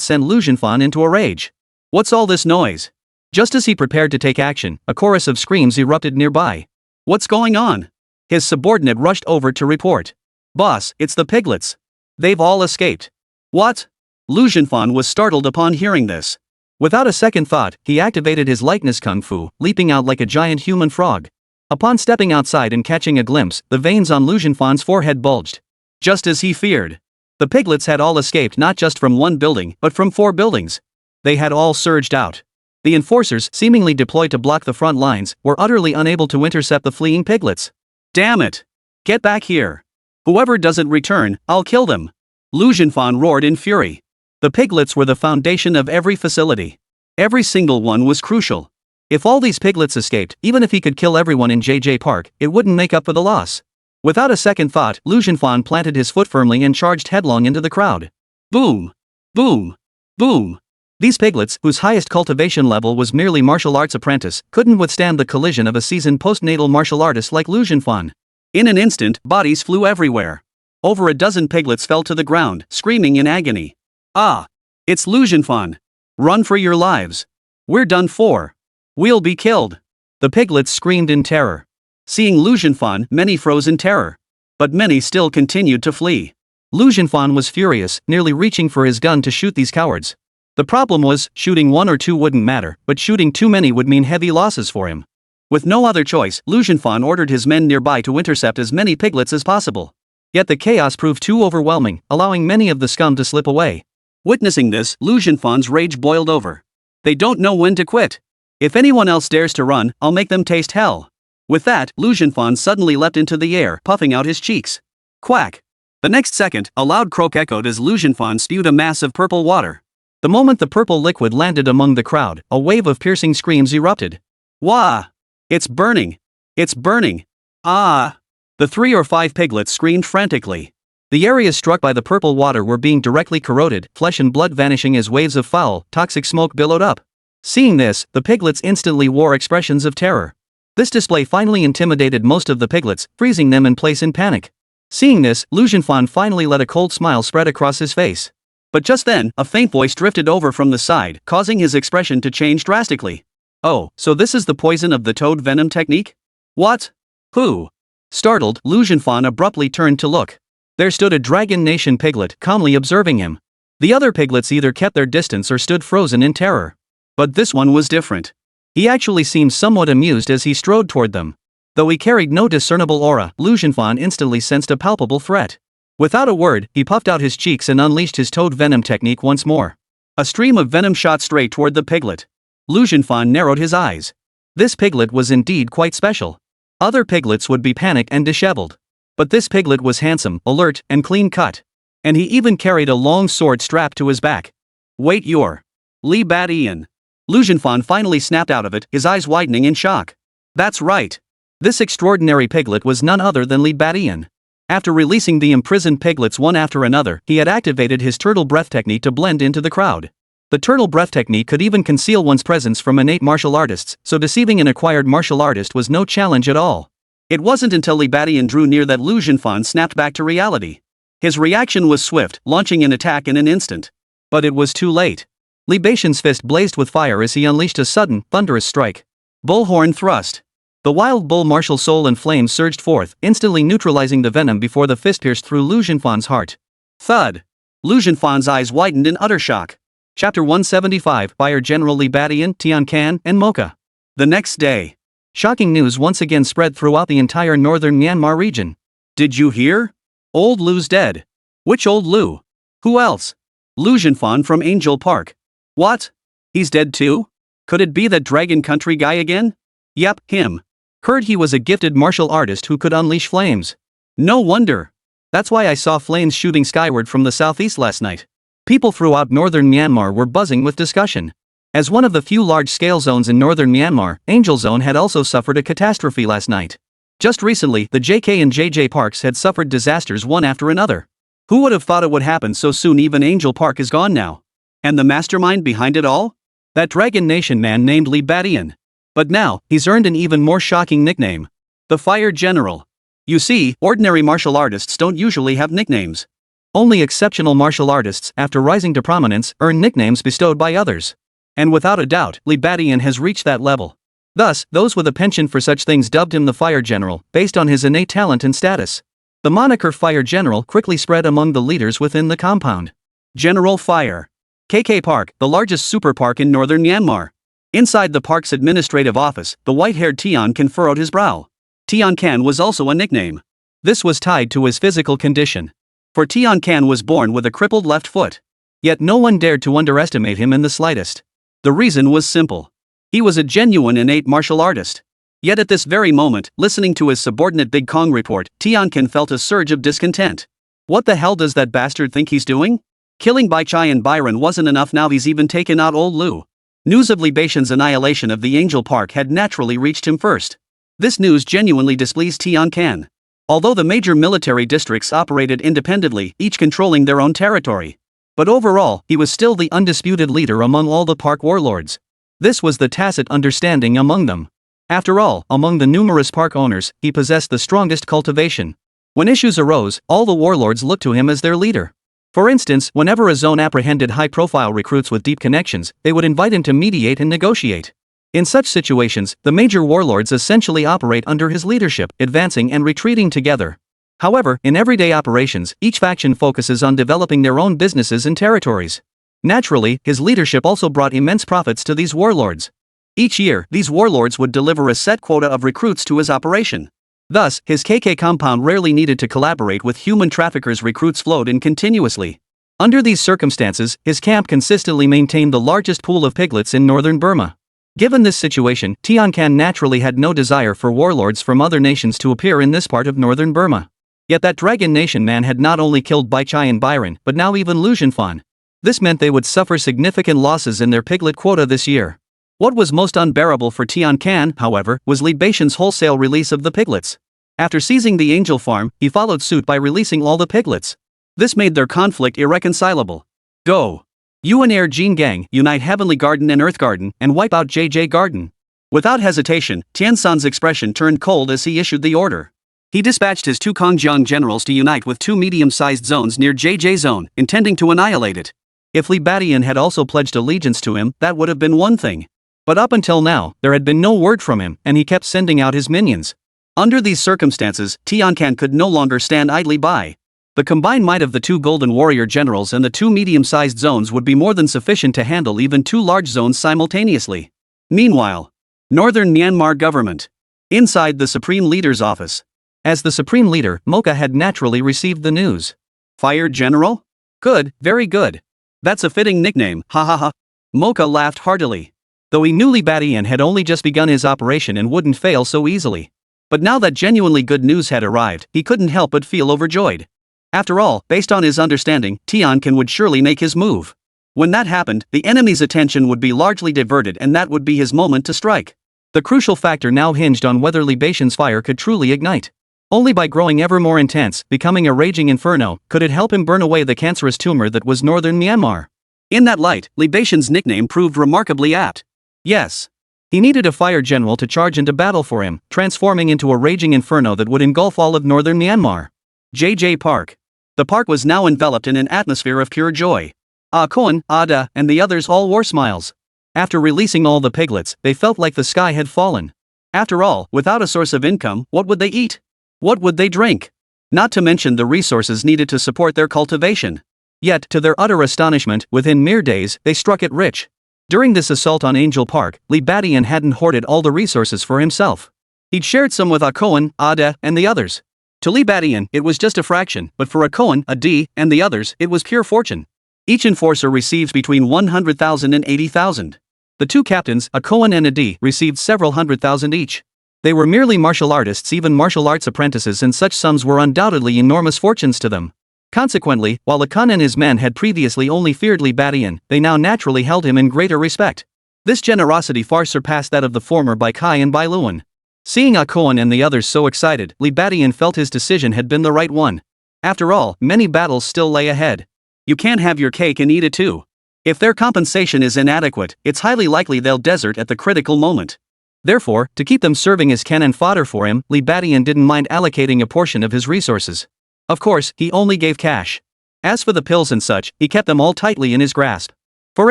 sent Lucianfan into a rage. What's all this noise? Just as he prepared to take action, a chorus of screams erupted nearby. What's going on? His subordinate rushed over to report. Boss, it's the piglets. They've all escaped. What? Lucianfan was startled upon hearing this. Without a second thought, he activated his likeness kung fu, leaping out like a giant human frog. Upon stepping outside and catching a glimpse, the veins on Lucianfan's forehead bulged. Just as he feared. The piglets had all escaped, not just from one building, but from 4 buildings. They had all surged out. The enforcers, seemingly deployed to block the front lines, were utterly unable to intercept the fleeing piglets. Damn it! Get back here! Whoever doesn't return, I'll kill them. Lu Xinfan roared in fury. The piglets were the foundation of every facility. Every single one was crucial. If all these piglets escaped, even if he could kill everyone in JJ Park, it wouldn't make up for the loss. Without a second thought, Lu Xinfan planted his foot firmly and charged headlong into the crowd. Boom! Boom! Boom! These piglets, whose highest cultivation level was merely martial arts apprentice, couldn't withstand the collision of a seasoned postnatal martial artist like Lu Xinfan. In an instant, bodies flew everywhere. Over a dozen piglets fell to the ground, screaming in agony. Ah! It's Lu Xinfan! Run for your lives! We're done for! We'll be killed! The piglets screamed in terror. Seeing Lu Xinfan, many froze in terror. But many still continued to flee. Lu Xinfan was furious, nearly reaching for his gun to shoot these cowards. The problem was, shooting one or two wouldn't matter, but shooting too many would mean heavy losses for him. With no other choice, Lu Xinfan ordered his men nearby to intercept as many piglets as possible. Yet the chaos proved too overwhelming, allowing many of the scum to slip away. Witnessing this, Lu Xinfan's rage boiled over. They don't know when to quit. If anyone else dares to run, I'll make them taste hell. With that, Lu Xinfan suddenly leapt into the air, puffing out his cheeks. Quack! The next second, a loud croak echoed as Lu Xinfan spewed a mass of purple water. The moment the purple liquid landed among the crowd, a wave of piercing screams erupted. Wah! It's burning! It's burning! Ah! The 3 or 5 piglets screamed frantically. The areas struck by the purple water were being directly corroded, flesh and blood vanishing as waves of foul, toxic smoke billowed up. Seeing this, the piglets instantly wore expressions of terror. This display finally intimidated most of the piglets, freezing them in place in panic. Seeing this, Lu Xinfan finally let a cold smile spread across his face. But just then, a faint voice drifted over from the side, causing his expression to change drastically. Oh, so this is the poison of the toad venom technique? What? Who? Startled, Lu Xinfan abruptly turned to look. There stood a Dragon Nation piglet, calmly observing him. The other piglets either kept their distance or stood frozen in terror. But this one was different. He actually seemed somewhat amused as he strode toward them. Though he carried no discernible aura, Lu Xinfan instantly sensed a palpable threat. Without a word, he puffed out his cheeks and unleashed his toad venom technique once more. A stream of venom shot straight toward the piglet. Lu Xinfan narrowed his eyes. This piglet was indeed quite special. Other piglets would be panicked and disheveled. But this piglet was handsome, alert, and clean-cut. And he even carried a long sword strapped to his back. Wait, you're Li Badian. Lu Xinfan finally snapped out of it, his eyes widening in shock. That's right. This extraordinary piglet was none other than Li Badian. After releasing the imprisoned piglets one after another, he had activated his turtle breath technique to blend into the crowd. The turtle breath technique could even conceal one's presence from innate martial artists, so deceiving an acquired martial artist was no challenge at all. It wasn't until Li Badian drew near that Lu Xinfan snapped back to reality. His reaction was swift, launching an attack in an instant. But it was too late. Li Badian's fist blazed with fire as he unleashed a sudden, thunderous strike. Bullhorn thrust. The wild bull martial soul and flames surged forth, instantly neutralizing the venom before the fist pierced through Lu Xinfan's heart. Thud! Lu Xinfan's eyes widened in utter shock. Chapter 175, Fire General Li Badian, Tian Can, and Mocha. The next day. Shocking news once again spread throughout the entire northern Myanmar region. Did you hear? Old Lu's dead. Which old Lu? Who else? Lu Xinfan from Angel Park. What? He's dead too? Could it be that Dragon Country guy again? Yep, him. Heard he was a gifted martial artist who could unleash flames. No wonder. That's why I saw flames shooting skyward from the southeast last night. People throughout northern Myanmar were buzzing with discussion. As one of the few large-scale zones in northern Myanmar, Angel Zone had also suffered a catastrophe last night. Just recently, the JK and JJ parks had suffered disasters one after another. Who would have thought it would happen so soon? Even Angel Park is gone now. And the mastermind behind it all? That Dragon Nation man named Li Badian. But now, he's earned an even more shocking nickname. The Fire General. You see, ordinary martial artists don't usually have nicknames. Only exceptional martial artists, after rising to prominence, earn nicknames bestowed by others. And without a doubt, Li Badian has reached that level. Thus, those with a penchant for such things dubbed him the Fire General, based on his innate talent and status. The moniker Fire General quickly spread among the leaders within the compound. General Fire. KK Park, the largest super park in northern Myanmar. Inside the park's administrative office, the white-haired Tian Can furrowed his brow. Tian Can was also a nickname. This was tied to his physical condition. For Tian Can was born with a crippled left foot. Yet no one dared to underestimate him in the slightest. The reason was simple. He was a genuine innate martial artist. Yet at this very moment, listening to his subordinate Big Kong report, Tiankin felt a surge of discontent. What the hell does that bastard think he's doing? Killing Bai Chai and Byron wasn't enough, now he's even taken out old Lu. News of Li Baishan's annihilation of the Angel Park had naturally reached him first. This news genuinely displeased Tiankin. Although the major military districts operated independently, each controlling their own territory. But overall, he was still the undisputed leader among all the park warlords. This was the tacit understanding among them. After all, among the numerous park owners, he possessed the strongest cultivation. When issues arose, all the warlords looked to him as their leader. For instance, whenever a zone apprehended high-profile recruits with deep connections, they would invite him to mediate and negotiate. In such situations, the major warlords essentially operate under his leadership, advancing and retreating together. However, in everyday operations, each faction focuses on developing their own businesses and territories. Naturally, his leadership also brought immense profits to these warlords. Each year, these warlords would deliver a set quota of recruits to his operation. Thus, his KK compound rarely needed to collaborate with human traffickers. Recruits flowed in continuously. Under these circumstances, his camp consistently maintained the largest pool of piglets in northern Burma. Given this situation, Tiankin naturally had no desire for warlords from other nations to appear in this part of northern Burma. Yet that Dragon Nation man had not only killed Bai Chai and Byron, but now even Lu Zhenfan. This meant they would suffer significant losses in their piglet quota this year. What was most unbearable for Tiankin, however, was Li Baishan's wholesale release of the piglets. After seizing the Angel Farm, he followed suit by releasing all the piglets. This made their conflict irreconcilable. Go! Yuan Air Jin Gang, unite Heavenly Garden and Earth Garden, and wipe out JJ Garden. Without hesitation, Tiansan's expression turned cold as he issued the order. He dispatched his 2 Kongjiang generals to unite with 2 medium-sized zones near JJ Zone, intending to annihilate it. If Li Badian had also pledged allegiance to him, that would have been one thing. But up until now, there had been no word from him, and he kept sending out his minions. Under these circumstances, Tiankin could no longer stand idly by. The combined might of the 2 Golden Warrior generals and the 2 medium-sized zones would be more than sufficient to handle even 2 large zones simultaneously. Meanwhile, Northern Myanmar government. Inside the Supreme Leader's office. As the Supreme Leader, Mocha had naturally received the news. Fired General? Good, very good. That's a fitting nickname, ha ha ha. Mocha laughed heartily. Though he knew Li Badian had only just begun his operation and wouldn't fail so easily. But now that genuinely good news had arrived, he couldn't help but feel overjoyed. After all, based on his understanding, Tiankin would surely make his move. When that happened, the enemy's attention would be largely diverted and that would be his moment to strike. The crucial factor now hinged on whether Li Baishan's fire could truly ignite. Only by growing ever more intense, becoming a raging inferno, could it help him burn away the cancerous tumor that was northern Myanmar. In that light, Li Baishan's nickname proved remarkably apt. Yes. He needed a fire general to charge into battle for him, transforming into a raging inferno that would engulf all of northern Myanmar. JJ Park. The park was now enveloped in an atmosphere of pure joy. Ah Koan, Ada, and the others all wore smiles. After releasing all the piglets, they felt like the sky had fallen. After all, without a source of income, what would they eat? What would they drink? Not to mention the resources needed to support their cultivation. Yet, to their utter astonishment, within mere days, they struck it rich. During this assault on Angel Park, Li Badian hadn't hoarded all the resources for himself. He'd shared some with Akoan, Ada, and the others. To Li Badian, it was just a fraction, but for Akoan, Adi, and the others, it was pure fortune. Each enforcer received between 100,000 and 80,000. The 2 captains, Akoan and Adi, received several 100,000 each. They were merely martial artists, even martial arts apprentices, and such sums were undoubtedly enormous fortunes to them. Consequently, while Akan and his men had previously only feared Li Badian, they now naturally held him in greater respect. This generosity far surpassed that of the former Bai Kai and Bai Luan. Seeing Akoan and the others so excited, Li Badian felt his decision had been the right one. After all, many battles still lay ahead. You can't have your cake and eat it too. If their compensation is inadequate, it's highly likely they'll desert at the critical moment. Therefore, to keep them serving as cannon fodder for him, Li Badian didn't mind allocating a portion of his resources. Of course, he only gave cash. As for the pills and such, he kept them all tightly in his grasp. For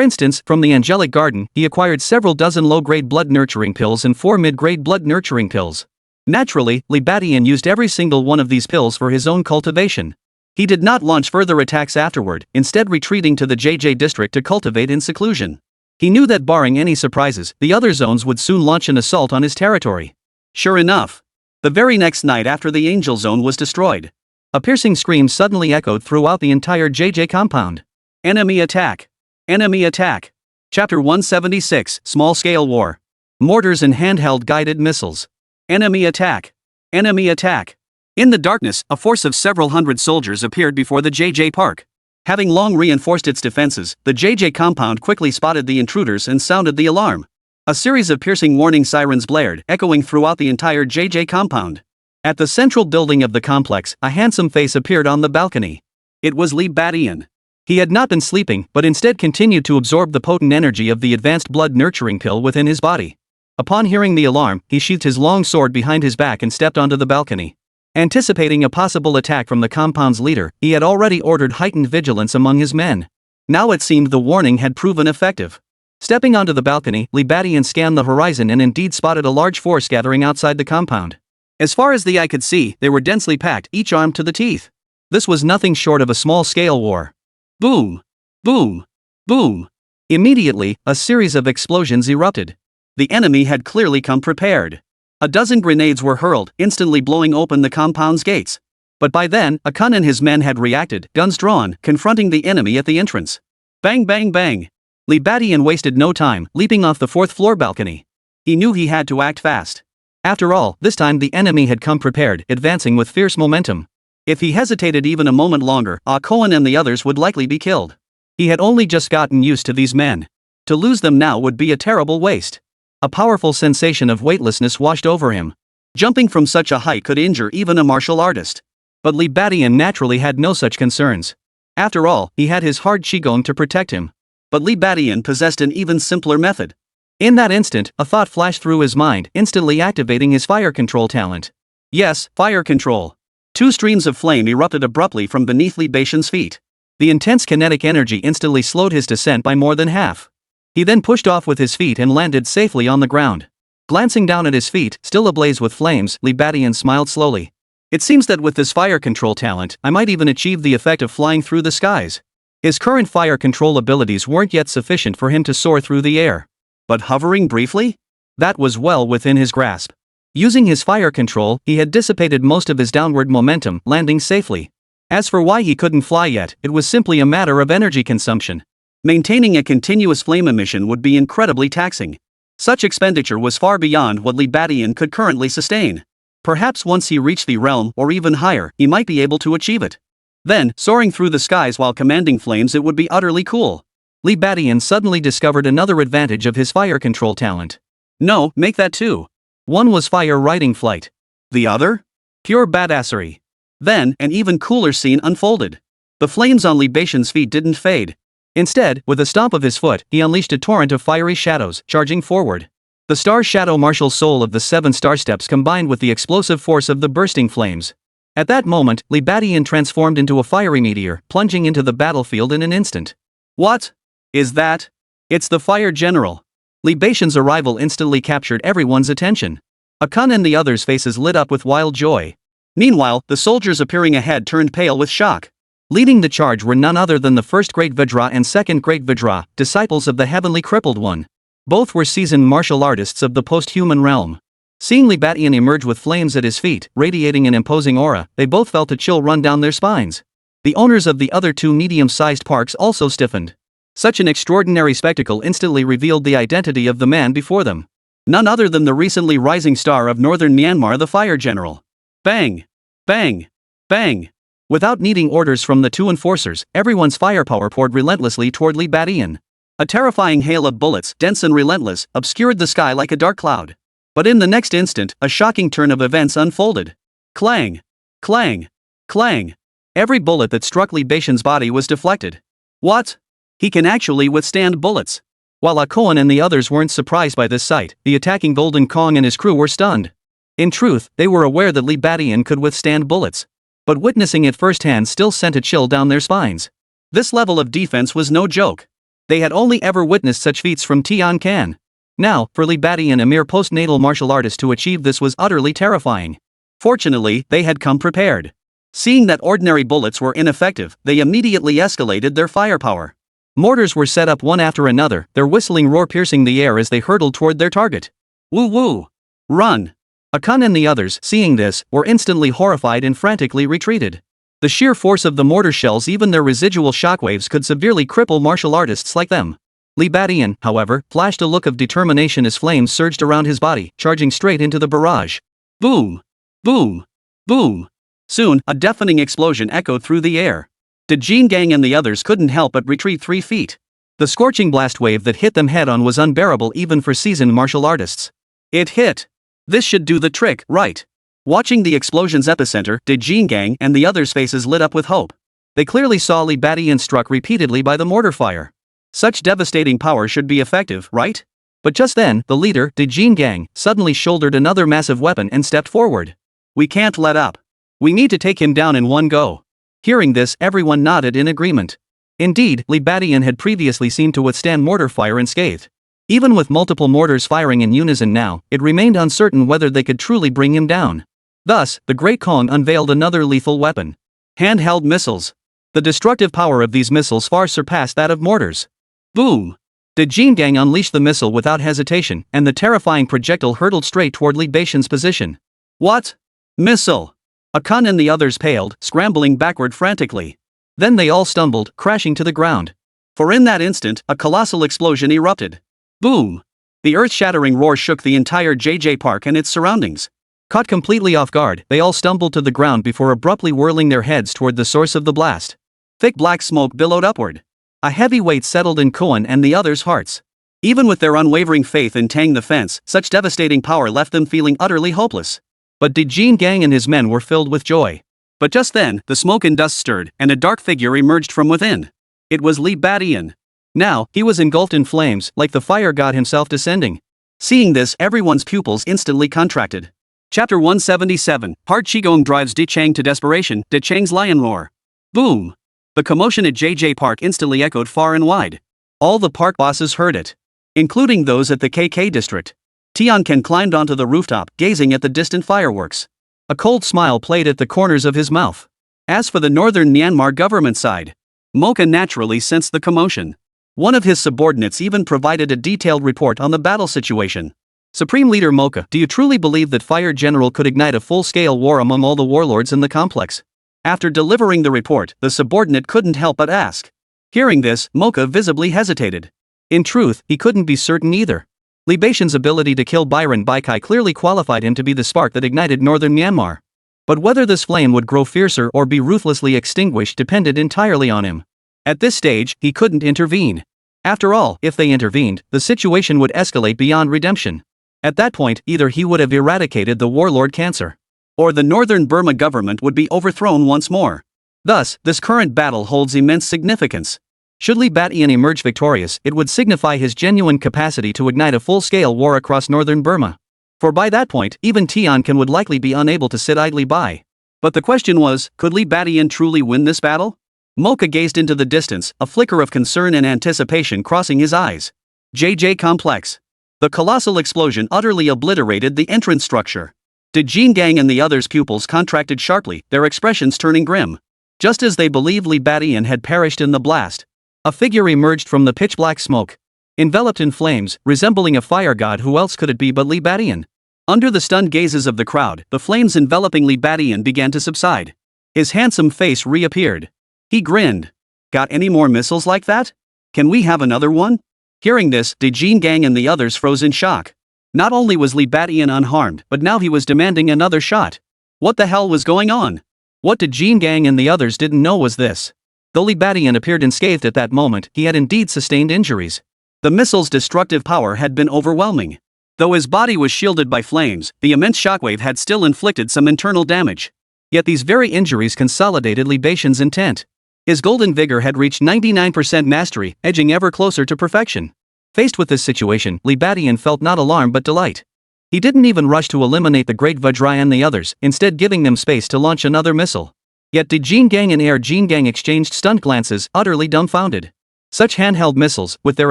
instance, from the Angelic Garden, he acquired several dozen low-grade blood nurturing pills and 4 mid-grade blood nurturing pills. Naturally, Li Badian used every single one of these pills for his own cultivation. He did not launch further attacks afterward, instead retreating to the JJ district to cultivate in seclusion. He knew that barring any surprises, the other zones would soon launch an assault on his territory. Sure enough. The very next night after the Angel Zone was destroyed, a piercing scream suddenly echoed throughout the entire JJ compound. Enemy attack! Enemy attack! Chapter 176, Small-Scale War. Mortars and handheld guided missiles. Enemy attack! Enemy attack! In the darkness, a force of several hundred soldiers appeared before the JJ Park. Having long reinforced its defenses, the JJ compound quickly spotted the intruders and sounded the alarm. A series of piercing warning sirens blared, echoing throughout the entire JJ compound. At the central building of the complex, a handsome face appeared on the balcony. It was Li Badian. He had not been sleeping, but instead continued to absorb the potent energy of the advanced blood nurturing pill within his body. Upon hearing the alarm, he sheathed his long sword behind his back and stepped onto the balcony. Anticipating a possible attack from the compound's leader, he had already ordered heightened vigilance among his men. Now it seemed the warning had proven effective. Stepping onto the balcony, Li Badian scanned the horizon and indeed spotted a large force gathering outside the compound. As far as the eye could see, they were densely packed, each armed to the teeth. This was nothing short of a small-scale war. Boom! Boom! Boom! Immediately, a series of explosions erupted. The enemy had clearly come prepared. A dozen grenades were hurled, instantly blowing open the compound's gates. But by then, Akun and his men had reacted, guns drawn, confronting the enemy at the entrance. Bang bang bang! Li Badian wasted no time, leaping off the fourth-floor balcony. He knew he had to act fast. After all, this time the enemy had come prepared, advancing with fierce momentum. If he hesitated even a moment longer, Akun and the others would likely be killed. He had only just gotten used to these men. To lose them now would be a terrible waste. A powerful sensation of weightlessness washed over him. Jumping from such a height could injure even a martial artist. But Li Badian naturally had no such concerns. After all, he had his hard qigong to protect him. But Li Badian possessed an even simpler method. In that instant, a thought flashed through his mind, instantly activating his fire control talent. Yes, fire control. Two streams of flame erupted abruptly from beneath Li Badian's feet. The intense kinetic energy instantly slowed his descent by more than half. He then pushed off with his feet and landed safely on the ground. Glancing down at his feet, still ablaze with flames, Li Badian smiled slowly. It seems that with this fire control talent, I might even achieve the effect of flying through the skies. His current fire control abilities weren't yet sufficient for him to soar through the air. But hovering briefly? That was well within his grasp. Using his fire control, he had dissipated most of his downward momentum, landing safely. As for why he couldn't fly yet, it was simply a matter of energy consumption. Maintaining a continuous flame emission would be incredibly taxing. Such expenditure was far beyond what Li Badian could currently sustain. Perhaps once he reached the realm or even higher, he might be able to achieve it. Then, soaring through the skies while commanding flames, it would be utterly cool. Li Badian suddenly discovered another advantage of his fire control talent. No, make that two. One was fire riding flight. The other? Pure badassery. Then, an even cooler scene unfolded. The flames on Li Badian's feet didn't fade. Instead, with a stomp of his foot, he unleashed a torrent of fiery shadows, charging forward. The star shadow martial soul of the 7 star steps combined with the explosive force of the bursting flames. At that moment, Li Badian transformed into a fiery meteor, plunging into the battlefield in an instant. What? Is that? It's the fire general. Li Badian's arrival instantly captured everyone's attention. Akun and the others' faces lit up with wild joy. Meanwhile, the soldiers appearing ahead turned pale with shock. Leading the charge were none other than the first Great Vajra and second Great Vajra, disciples of the Heavenly Crippled One. Both were seasoned martial artists of the post-human realm. Seeing Li Badian emerge with flames at his feet, radiating an imposing aura, they both felt a chill run down their spines. The owners of the other 2 medium-sized parks also stiffened. Such an extraordinary spectacle instantly revealed the identity of the man before them. None other than the recently rising star of northern Myanmar, the Fire General. Bang! Bang! Bang! Without needing orders from the 2 enforcers, everyone's firepower poured relentlessly toward Li Badian. A terrifying hail of bullets, dense and relentless, obscured the sky like a dark cloud. But in the next instant, a shocking turn of events unfolded. Clang! Clang! Clang! Every bullet that struck Li Badian's body was deflected. What? He can actually withstand bullets. While Akun and the others weren't surprised by this sight, the attacking Golden Kong and his crew were stunned. In truth, they were aware that Li Badian could withstand bullets. But witnessing it firsthand still sent a chill down their spines. This level of defense was no joke. They had only ever witnessed such feats from Tian Kan. Now, for Li Badian, a mere postnatal martial artist, to achieve this was utterly terrifying. Fortunately, they had come prepared. Seeing that ordinary bullets were ineffective, they immediately escalated their firepower. Mortars were set up one after another, their whistling roar piercing the air as they hurtled toward their target. Woo woo! Run! Akun and the others, seeing this, were instantly horrified and frantically retreated. The sheer force of the mortar shells, even their residual shockwaves, could severely cripple martial artists like them. Li Badian, however, flashed a look of determination as flames surged around his body, charging straight into the barrage. Boom! Boom! Boom! Soon, a deafening explosion echoed through the air. The Jin Gang and the others couldn't help but retreat 3 feet. The scorching blast wave that hit them head-on was unbearable even for seasoned martial artists. It hit. This should do the trick, right? Watching the explosion's epicenter, the Jin Gang and the others' faces lit up with hope. They clearly saw Li Badian struck repeatedly by the mortar fire. Such devastating power should be effective, right? But just then, the leader, the Jin Gang, suddenly shouldered another massive weapon and stepped forward. We can't let up. We need to take him down in one go. Hearing this, everyone nodded in agreement. Indeed, Li Badian had previously seemed to withstand mortar fire unscathed. Even with multiple mortars firing in unison now, it remained uncertain whether they could truly bring him down. Thus, the Great Kong unveiled another lethal weapon. Handheld missiles. The destructive power of these missiles far surpassed that of mortars. Boom! The Jin Gang unleashed the missile without hesitation, and the terrifying projectile hurtled straight toward Li Badian's position. What? Missile! Akon and the others paled, scrambling backward frantically. Then they all stumbled, crashing to the ground. For in that instant, a colossal explosion erupted. Boom! The earth-shattering roar shook the entire JJ Park and its surroundings. Caught completely off guard, they all stumbled to the ground before abruptly whirling their heads toward the source of the blast. Thick black smoke billowed upward. A heavy weight settled in Koan and the others' hearts. Even with their unwavering faith in Tang the Fence, such devastating power left them feeling utterly hopeless. But the Jin Gang and his men were filled with joy. But just then, the smoke and dust stirred, and a dark figure emerged from within. It was Li Badian. Now, he was engulfed in flames, like the fire god himself descending. Seeing this, everyone's pupils instantly contracted. Chapter 177, Hard Qigong drives Di Chang to desperation, Di Chang's lion roar. Boom! The commotion at JJ Park instantly echoed far and wide. All the park bosses heard it, including those at the KK district. Tian Ken climbed onto the rooftop, gazing at the distant fireworks. A cold smile played at the corners of his mouth. As for the northern Myanmar government side, Mocha naturally sensed the commotion. One of his subordinates even provided a detailed report on the battle situation. Supreme Leader Mocha, do you truly believe that Fire General could ignite a full-scale war among all the warlords in the complex? After delivering the report, the subordinate couldn't help but ask. Hearing this, Mocha visibly hesitated. In truth, he couldn't be certain either. Li Badian's ability to kill Byron Baikai clearly qualified him to be the spark that ignited northern Myanmar. But whether this flame would grow fiercer or be ruthlessly extinguished depended entirely on him. At this stage, he couldn't intervene. After all, if they intervened, the situation would escalate beyond redemption. At that point, either he would have eradicated the warlord cancer, or the northern Burma government would be overthrown once more. Thus, this current battle holds immense significance. Should Li Badian emerge victorious, it would signify his genuine capacity to ignite a full-scale war across northern Burma. For by that point, even Tian Ken would likely be unable to sit idly by. But the question was, could Li Badian truly win this battle? Mocha gazed into the distance, a flicker of concern and anticipation crossing his eyes. JJ Complex. The colossal explosion utterly obliterated the entrance structure. The Jin Gang and the others' pupils contracted sharply, their expressions turning grim. Just as they believed Li Badian had perished in the blast, a figure emerged from the pitch-black smoke. Enveloped in flames, resembling a fire god, who else could it be but Li Badian? Under the stunned gazes of the crowd, the flames enveloping Li Badian began to subside. His handsome face reappeared. He grinned. Got any more missiles like that? Can we have another one? Hearing this, the Jin Gang and the others froze in shock. Not only was Li Badian unharmed, but now he was demanding another shot. What the hell was going on? What the Jin Gang and the others didn't know was this. Though Li Badian appeared unscathed at that moment, he had indeed sustained injuries. The missile's destructive power had been overwhelming. Though his body was shielded by flames, the immense shockwave had still inflicted some internal damage. Yet these very injuries consolidated Li Badian's intent. His golden vigor had reached 99% mastery, edging ever closer to perfection. Faced with this situation, Li Badian felt not alarm but delight. He didn't even rush to eliminate the Great Vajra and the others, instead giving them space to launch another missile. Yet the Jin Gang and Air Jin Gang exchanged stunned glances, utterly dumbfounded. Such handheld missiles, with their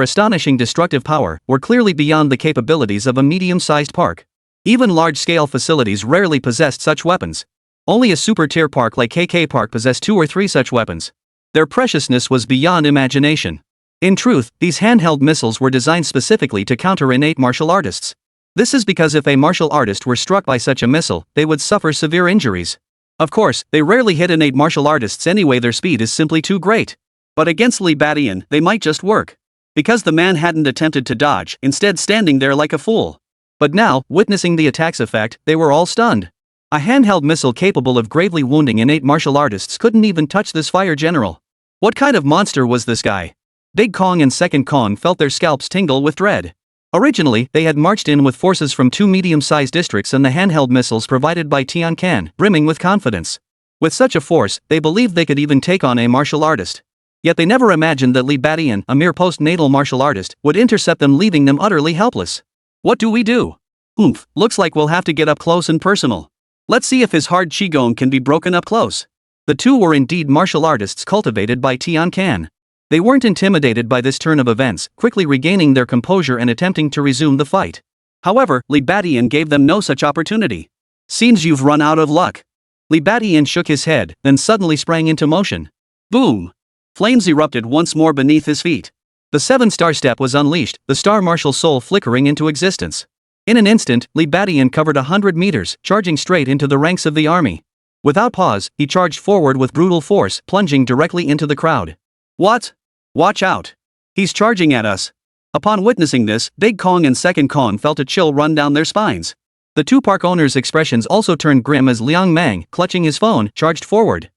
astonishing destructive power, were clearly beyond the capabilities of a medium-sized park. Even large-scale facilities rarely possessed such weapons. Only a super-tier park like KK Park possessed 2 or 3 such weapons. Their preciousness was beyond imagination. In truth, these handheld missiles were designed specifically to counter innate martial artists. This is because if a martial artist were struck by such a missile, they would suffer severe injuries. Of course, they rarely hit innate martial artists anyway, their speed is simply too great. But against Li Badian, they might just work. Because the man hadn't attempted to dodge, instead standing there like a fool. But now, witnessing the attack's effect, they were all stunned. A handheld missile capable of gravely wounding innate martial artists couldn't even touch this fire general. What kind of monster was this guy? Big Kong and Second Kong felt their scalps tingle with dread. Originally, they had marched in with forces from 2 medium-sized districts and the handheld missiles provided by Tian Kan, brimming with confidence. With such a force, they believed they could even take on a martial artist. Yet they never imagined that Li Batian, a mere postnatal martial artist, would intercept them, leaving them utterly helpless. What do we do? Looks like we'll have to get up close and personal. Let's see if his hard qigong can be broken up close. The two were indeed martial artists cultivated by Tian Kan. They weren't intimidated by this turn of events, quickly regaining their composure and attempting to resume the fight. However, Li Batian gave them no such opportunity. Seems you've run out of luck. Li Batian shook his head, then suddenly sprang into motion. Boom! Flames erupted once more beneath his feet. The 7-star step was unleashed, the star martial soul flickering into existence. In an instant, Li Batian covered 100 meters, charging straight into the ranks of the army. Without pause, he charged forward with brutal force, plunging directly into the crowd. What? Watch out! He's charging at us! Upon witnessing this, Big Kong and Second Kong felt a chill run down their spines. The two park owners' expressions also turned grim as Liang Mang, clutching his phone, charged forward.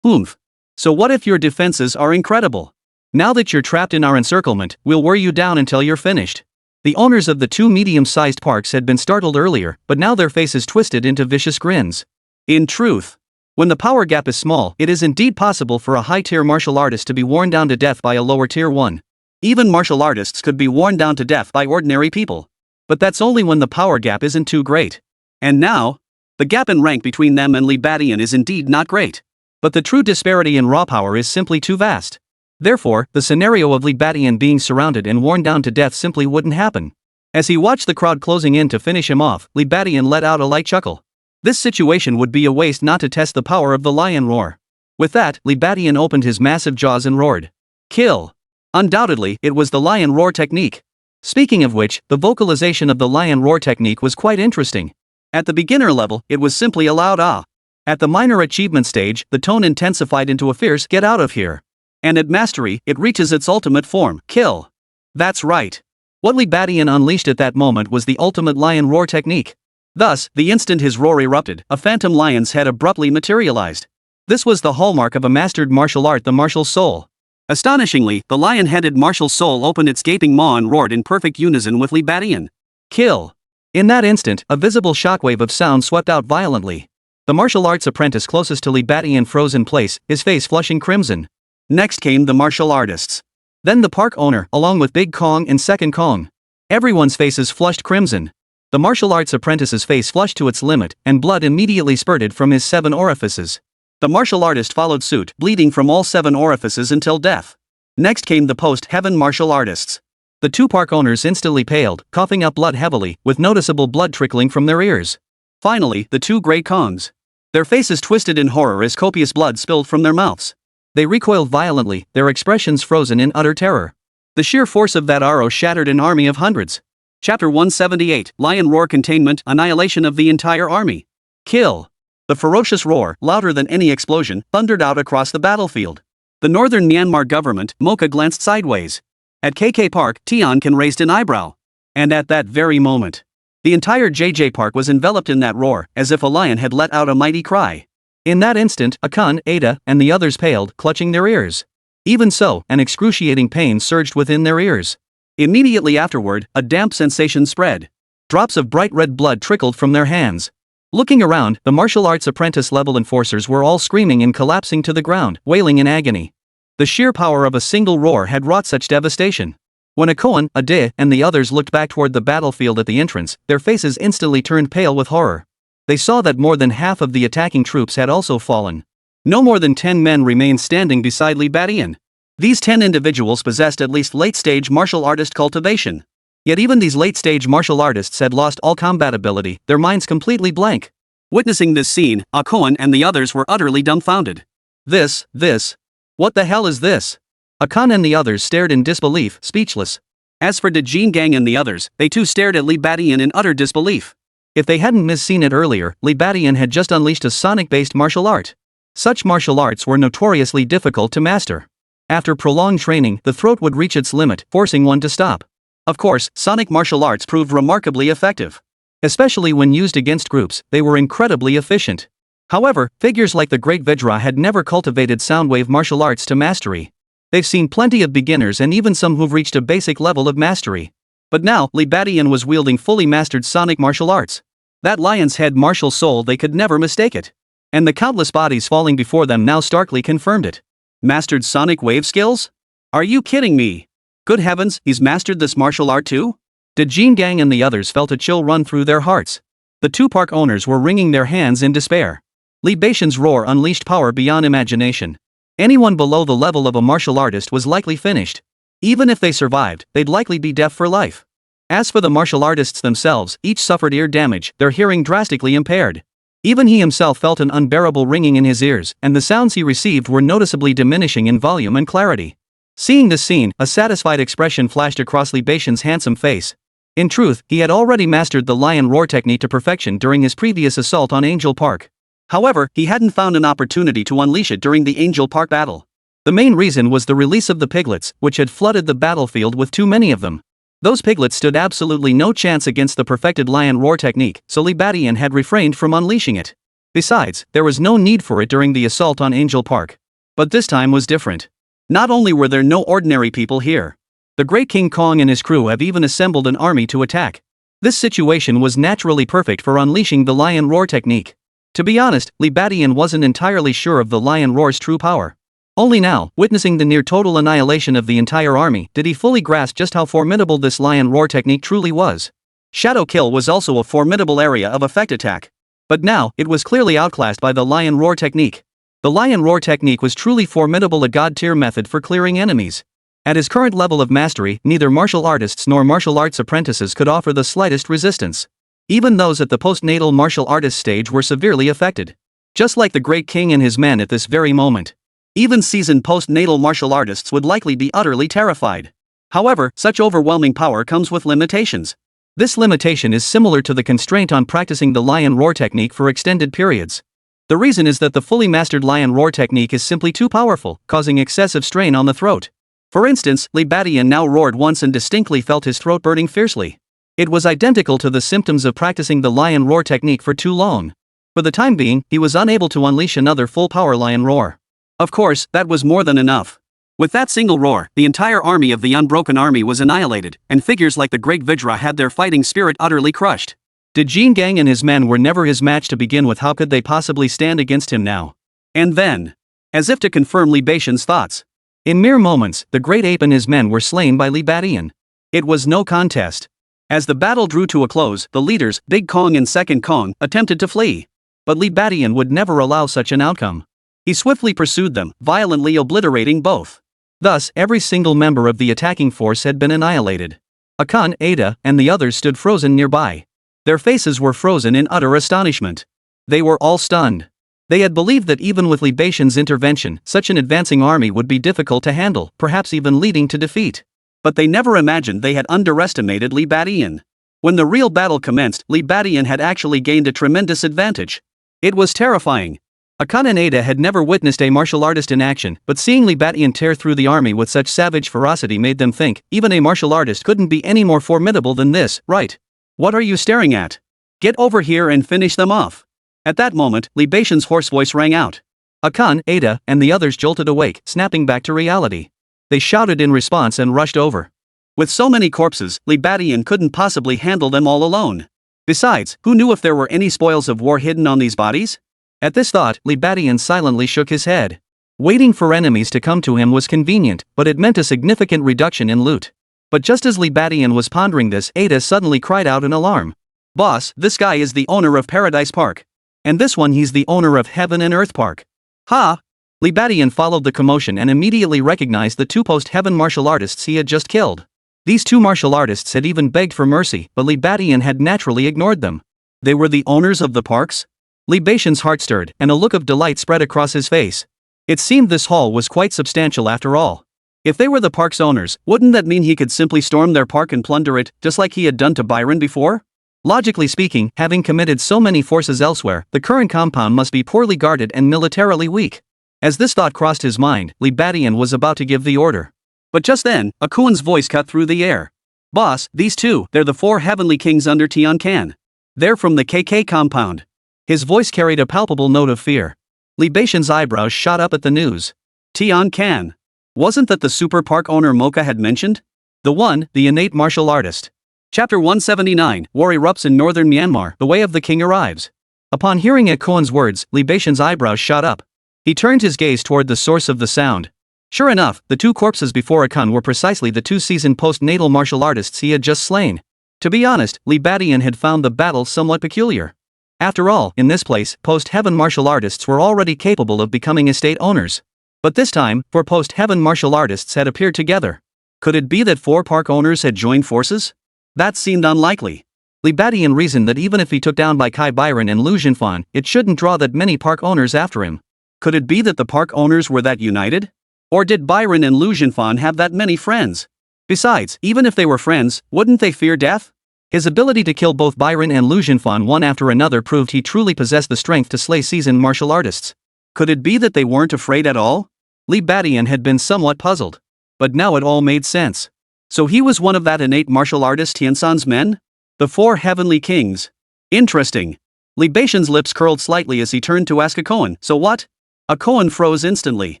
So what if your defenses are incredible? Now that you're trapped in our encirclement, we'll wear you down until you're finished. The owners of the 2 medium-sized parks had been startled earlier, but now their faces twisted into vicious grins. In truth, when the power gap is small, it is indeed possible for a high-tier martial artist to be worn down to death by a lower-tier one. Even martial artists could be worn down to death by ordinary people. But that's only when the power gap isn't too great. And now, the gap in rank between them and Li Batian is indeed not great. But the true disparity in raw power is simply too vast. Therefore, the scenario of Li Batian being surrounded and worn down to death simply wouldn't happen. As he watched the crowd closing in to finish him off, Li Batian let out a light chuckle. This situation would be a waste not to test the power of the lion roar. With that, Li Batian opened his massive jaws and roared. Kill! Undoubtedly, it was the lion roar technique. Speaking of which, the vocalization of the lion roar technique was quite interesting. At the beginner level, it was simply a loud ah. At the minor achievement stage, the tone intensified into a fierce get out of here. And at mastery, it reaches its ultimate form, kill. That's right. What Li Batian unleashed at that moment was the ultimate lion roar technique. Thus, the instant his roar erupted, a phantom lion's head abruptly materialized. This was the hallmark of a mastered martial art, the martial soul. Astonishingly, the lion-headed martial soul opened its gaping maw and roared in perfect unison with Li Batian. Kill. In that instant, a visible shockwave of sound swept out violently. The martial arts apprentice closest to Li Batian froze in place, his face flushing crimson. Next came the martial artists. Then the park owner, along with Big Kong and Second Kong. Everyone's faces flushed crimson. The martial arts apprentice's face flushed to its limit, and blood immediately spurted from his 7 orifices. The martial artist followed suit, bleeding from all 7 orifices until death. Next came the post-heaven martial artists. The 2 park owners instantly paled, coughing up blood heavily, with noticeable blood trickling from their ears. Finally, the 2 great Kongs. Their faces twisted in horror as copious blood spilled from their mouths. They recoiled violently, their expressions frozen in utter terror. The sheer force of that arrow shattered an army of hundreds. Chapter 178, Lion Roar Containment, Annihilation of the Entire Army. Kill. The ferocious roar, louder than any explosion, thundered out across the battlefield. The northern Myanmar government, Mocha, glanced sideways. At KK Park, Tian Kan raised an eyebrow. And at that very moment, the entire JJ Park was enveloped in that roar, as if a lion had let out a mighty cry. In that instant, Akun, Ada, and the others paled, clutching their ears. Even so, an excruciating pain surged within their ears. Immediately afterward, a damp sensation spread. Drops of bright red blood trickled from their hands. Looking around, the martial arts apprentice-level enforcers were all screaming and collapsing to the ground, wailing in agony. The sheer power of a single roar had wrought such devastation. When Akoan, Ade, and the others looked back toward the battlefield at the entrance, their faces instantly turned pale with horror. They saw that more than half of the attacking troops had also fallen. No more than 10 men remained standing beside Li Batian. These 10 individuals possessed at least late-stage martial artist cultivation. Yet even these late-stage martial artists had lost all combat ability, their minds completely blank. Witnessing this scene, Akoan and the others were utterly dumbfounded. What the hell is this? Akan and the others stared in disbelief, speechless. As for Dejin Gang and the others, they too stared at Li Batian in utter disbelief. If they hadn't misseen it earlier, Li Batian had just unleashed a sonic-based martial art. Such martial arts were notoriously difficult to master. After prolonged training, the throat would reach its limit, forcing one to stop. Of course, sonic martial arts proved remarkably effective. Especially when used against groups, they were incredibly efficient. However, figures like the Great Vajra had never cultivated soundwave martial arts to mastery. They've seen plenty of beginners and even some who've reached a basic level of mastery. But now, Li Badian was wielding fully mastered sonic martial arts. That lion's head martial soul, they could never mistake it. And the countless bodies falling before them now starkly confirmed it. Mastered sonic wave skills? Are you kidding me? Good heavens, he's mastered this martial art too? Did Jin Gang and the others felt a chill run through their hearts? The two park owners were wringing their hands in despair. Li Baixian's roar unleashed power beyond imagination. Anyone below the level of a martial artist was likely finished. Even if they survived, they'd likely be deaf for life. As for the martial artists themselves, each suffered ear damage, their hearing drastically impaired. Even he himself felt an unbearable ringing in his ears, and the sounds he received were noticeably diminishing in volume and clarity. Seeing this scene, a satisfied expression flashed across Li Baixian's handsome face. In truth, he had already mastered the lion roar technique to perfection during his previous assault on Angel Park. However, he hadn't found an opportunity to unleash it during the Angel Park battle. The main reason was the release of the piglets, which had flooded the battlefield with too many of them. Those piglets stood absolutely no chance against the perfected lion roar technique, so Li Badian had refrained from unleashing it. Besides, there was no need for it during the assault on Angel Park. But this time was different. Not only were there no ordinary people here. The great King Kong and his crew have even assembled an army to attack. This situation was naturally perfect for unleashing the lion roar technique. To be honest, Li Badian wasn't entirely sure of the lion roar's true power. Only now, witnessing the near-total annihilation of the entire army, did he fully grasp just how formidable this lion roar technique truly was. Shadow Kill was also a formidable area of effect attack. But now, it was clearly outclassed by the lion roar technique. The lion roar technique was truly formidable, a god-tier method for clearing enemies. At his current level of mastery, neither martial artists nor martial arts apprentices could offer the slightest resistance. Even those at the postnatal martial artist stage were severely affected. Just like the great king and his men at this very moment. Even seasoned postnatal martial artists would likely be utterly terrified. However, such overwhelming power comes with limitations. This limitation is similar to the constraint on practicing the lion roar technique for extended periods. The reason is that the fully mastered lion roar technique is simply too powerful, causing excessive strain on the throat. For instance, Li Badian now roared once and distinctly felt his throat burning fiercely. It was identical to the symptoms of practicing the lion roar technique for too long. For the time being, he was unable to unleash another full-power lion roar. Of course, that was more than enough. With that single roar, the entire army of the Unbroken Army was annihilated, and figures like the Great Vajra had their fighting spirit utterly crushed. Did Jin Gang and his men were never his match to begin with? How could they possibly stand against him now? And then, as if to confirm Li Baixian's thoughts, in mere moments, the Great Ape and his men were slain by Li Badian. It was no contest. As the battle drew to a close, the leaders, Big Kong and Second Kong, attempted to flee. But Li Badian would never allow such an outcome. He swiftly pursued them, violently obliterating both. Thus, every single member of the attacking force had been annihilated. Akan, Ada, and the others stood frozen nearby. Their faces were frozen in utter astonishment. They were all stunned. They had believed that even with Li Baixian's intervention, such an advancing army would be difficult to handle, perhaps even leading to defeat. But they never imagined they had underestimated Li Badian. When the real battle commenced, Li Badian had actually gained a tremendous advantage. It was terrifying. Akan and Ada had never witnessed a martial artist in action, but seeing Li Badian tear through the army with such savage ferocity made them think, even a martial artist couldn't be any more formidable than this, right? What are you staring at? Get over here and finish them off. At that moment, Li Baixian's hoarse voice rang out. Akan, Ada, and the others jolted awake, snapping back to reality. They shouted in response and rushed over. With so many corpses, Li Badian couldn't possibly handle them all alone. Besides, who knew if there were any spoils of war hidden on these bodies? At this thought, Li Badian silently shook his head. Waiting for enemies to come to him was convenient, but it meant a significant reduction in loot. But just as Li Badian was pondering this, Ada suddenly cried out in alarm. Boss, this guy is the owner of Paradise Park. And this one, he's the owner of Heaven and Earth Park. Ha! Li Badian followed the commotion and immediately recognized the two post-heaven martial artists he had just killed. These two martial artists had even begged for mercy, but Li Badian had naturally ignored them. They were the owners of the parks? Li Baixian's heart stirred, and a look of delight spread across his face. It seemed this hall was quite substantial after all. If they were the park's owners, wouldn't that mean he could simply storm their park and plunder it, just like he had done to Byron before? Logically speaking, having committed so many forces elsewhere, the current compound must be poorly guarded and militarily weak. As this thought crossed his mind, Li Badian was about to give the order. But just then, Akuan's voice cut through the air. Boss, these two, they're the 4 heavenly kings under Tian Kan. They're from the KK compound. His voice carried a palpable note of fear. Li Baishan's eyebrows shot up at the news. Tian Can. Wasn't that the super park owner Mocha had mentioned? The one, the innate martial artist. Chapter 179, War erupts in northern Myanmar, the way of the king arrives. Upon hearing Akoan's words, Li Baishan's eyebrows shot up. He turned his gaze toward the source of the sound. Sure enough, the two corpses before Akon were precisely the two seasoned post-natal martial artists he had just slain. To be honest, Li Badian had found the battle somewhat peculiar. After all, in this place, post-heaven martial artists were already capable of becoming estate owners. But this time, 4 post-heaven martial artists had appeared together. Could it be that 4 park owners had joined forces? That seemed unlikely. Li Badian reasoned that even if he took down by Kai Byron and Lu Jinfan, it shouldn't draw that many park owners after him. Could it be that the park owners were that united? Or did Byron and Lu Jinfan have that many friends? Besides, even if they were friends, wouldn't they fear death? His ability to kill both Byron and Lu Jinfan one after another proved he truly possessed the strength to slay seasoned martial artists. Could it be that they weren't afraid at all? Li Badian had been somewhat puzzled. But now it all made sense. So he was one of that innate martial artist Tiansan's men? The 4 heavenly kings. Interesting. Li Baishan's lips curled slightly as he turned to ask Akoan, so what? Akoan froze instantly.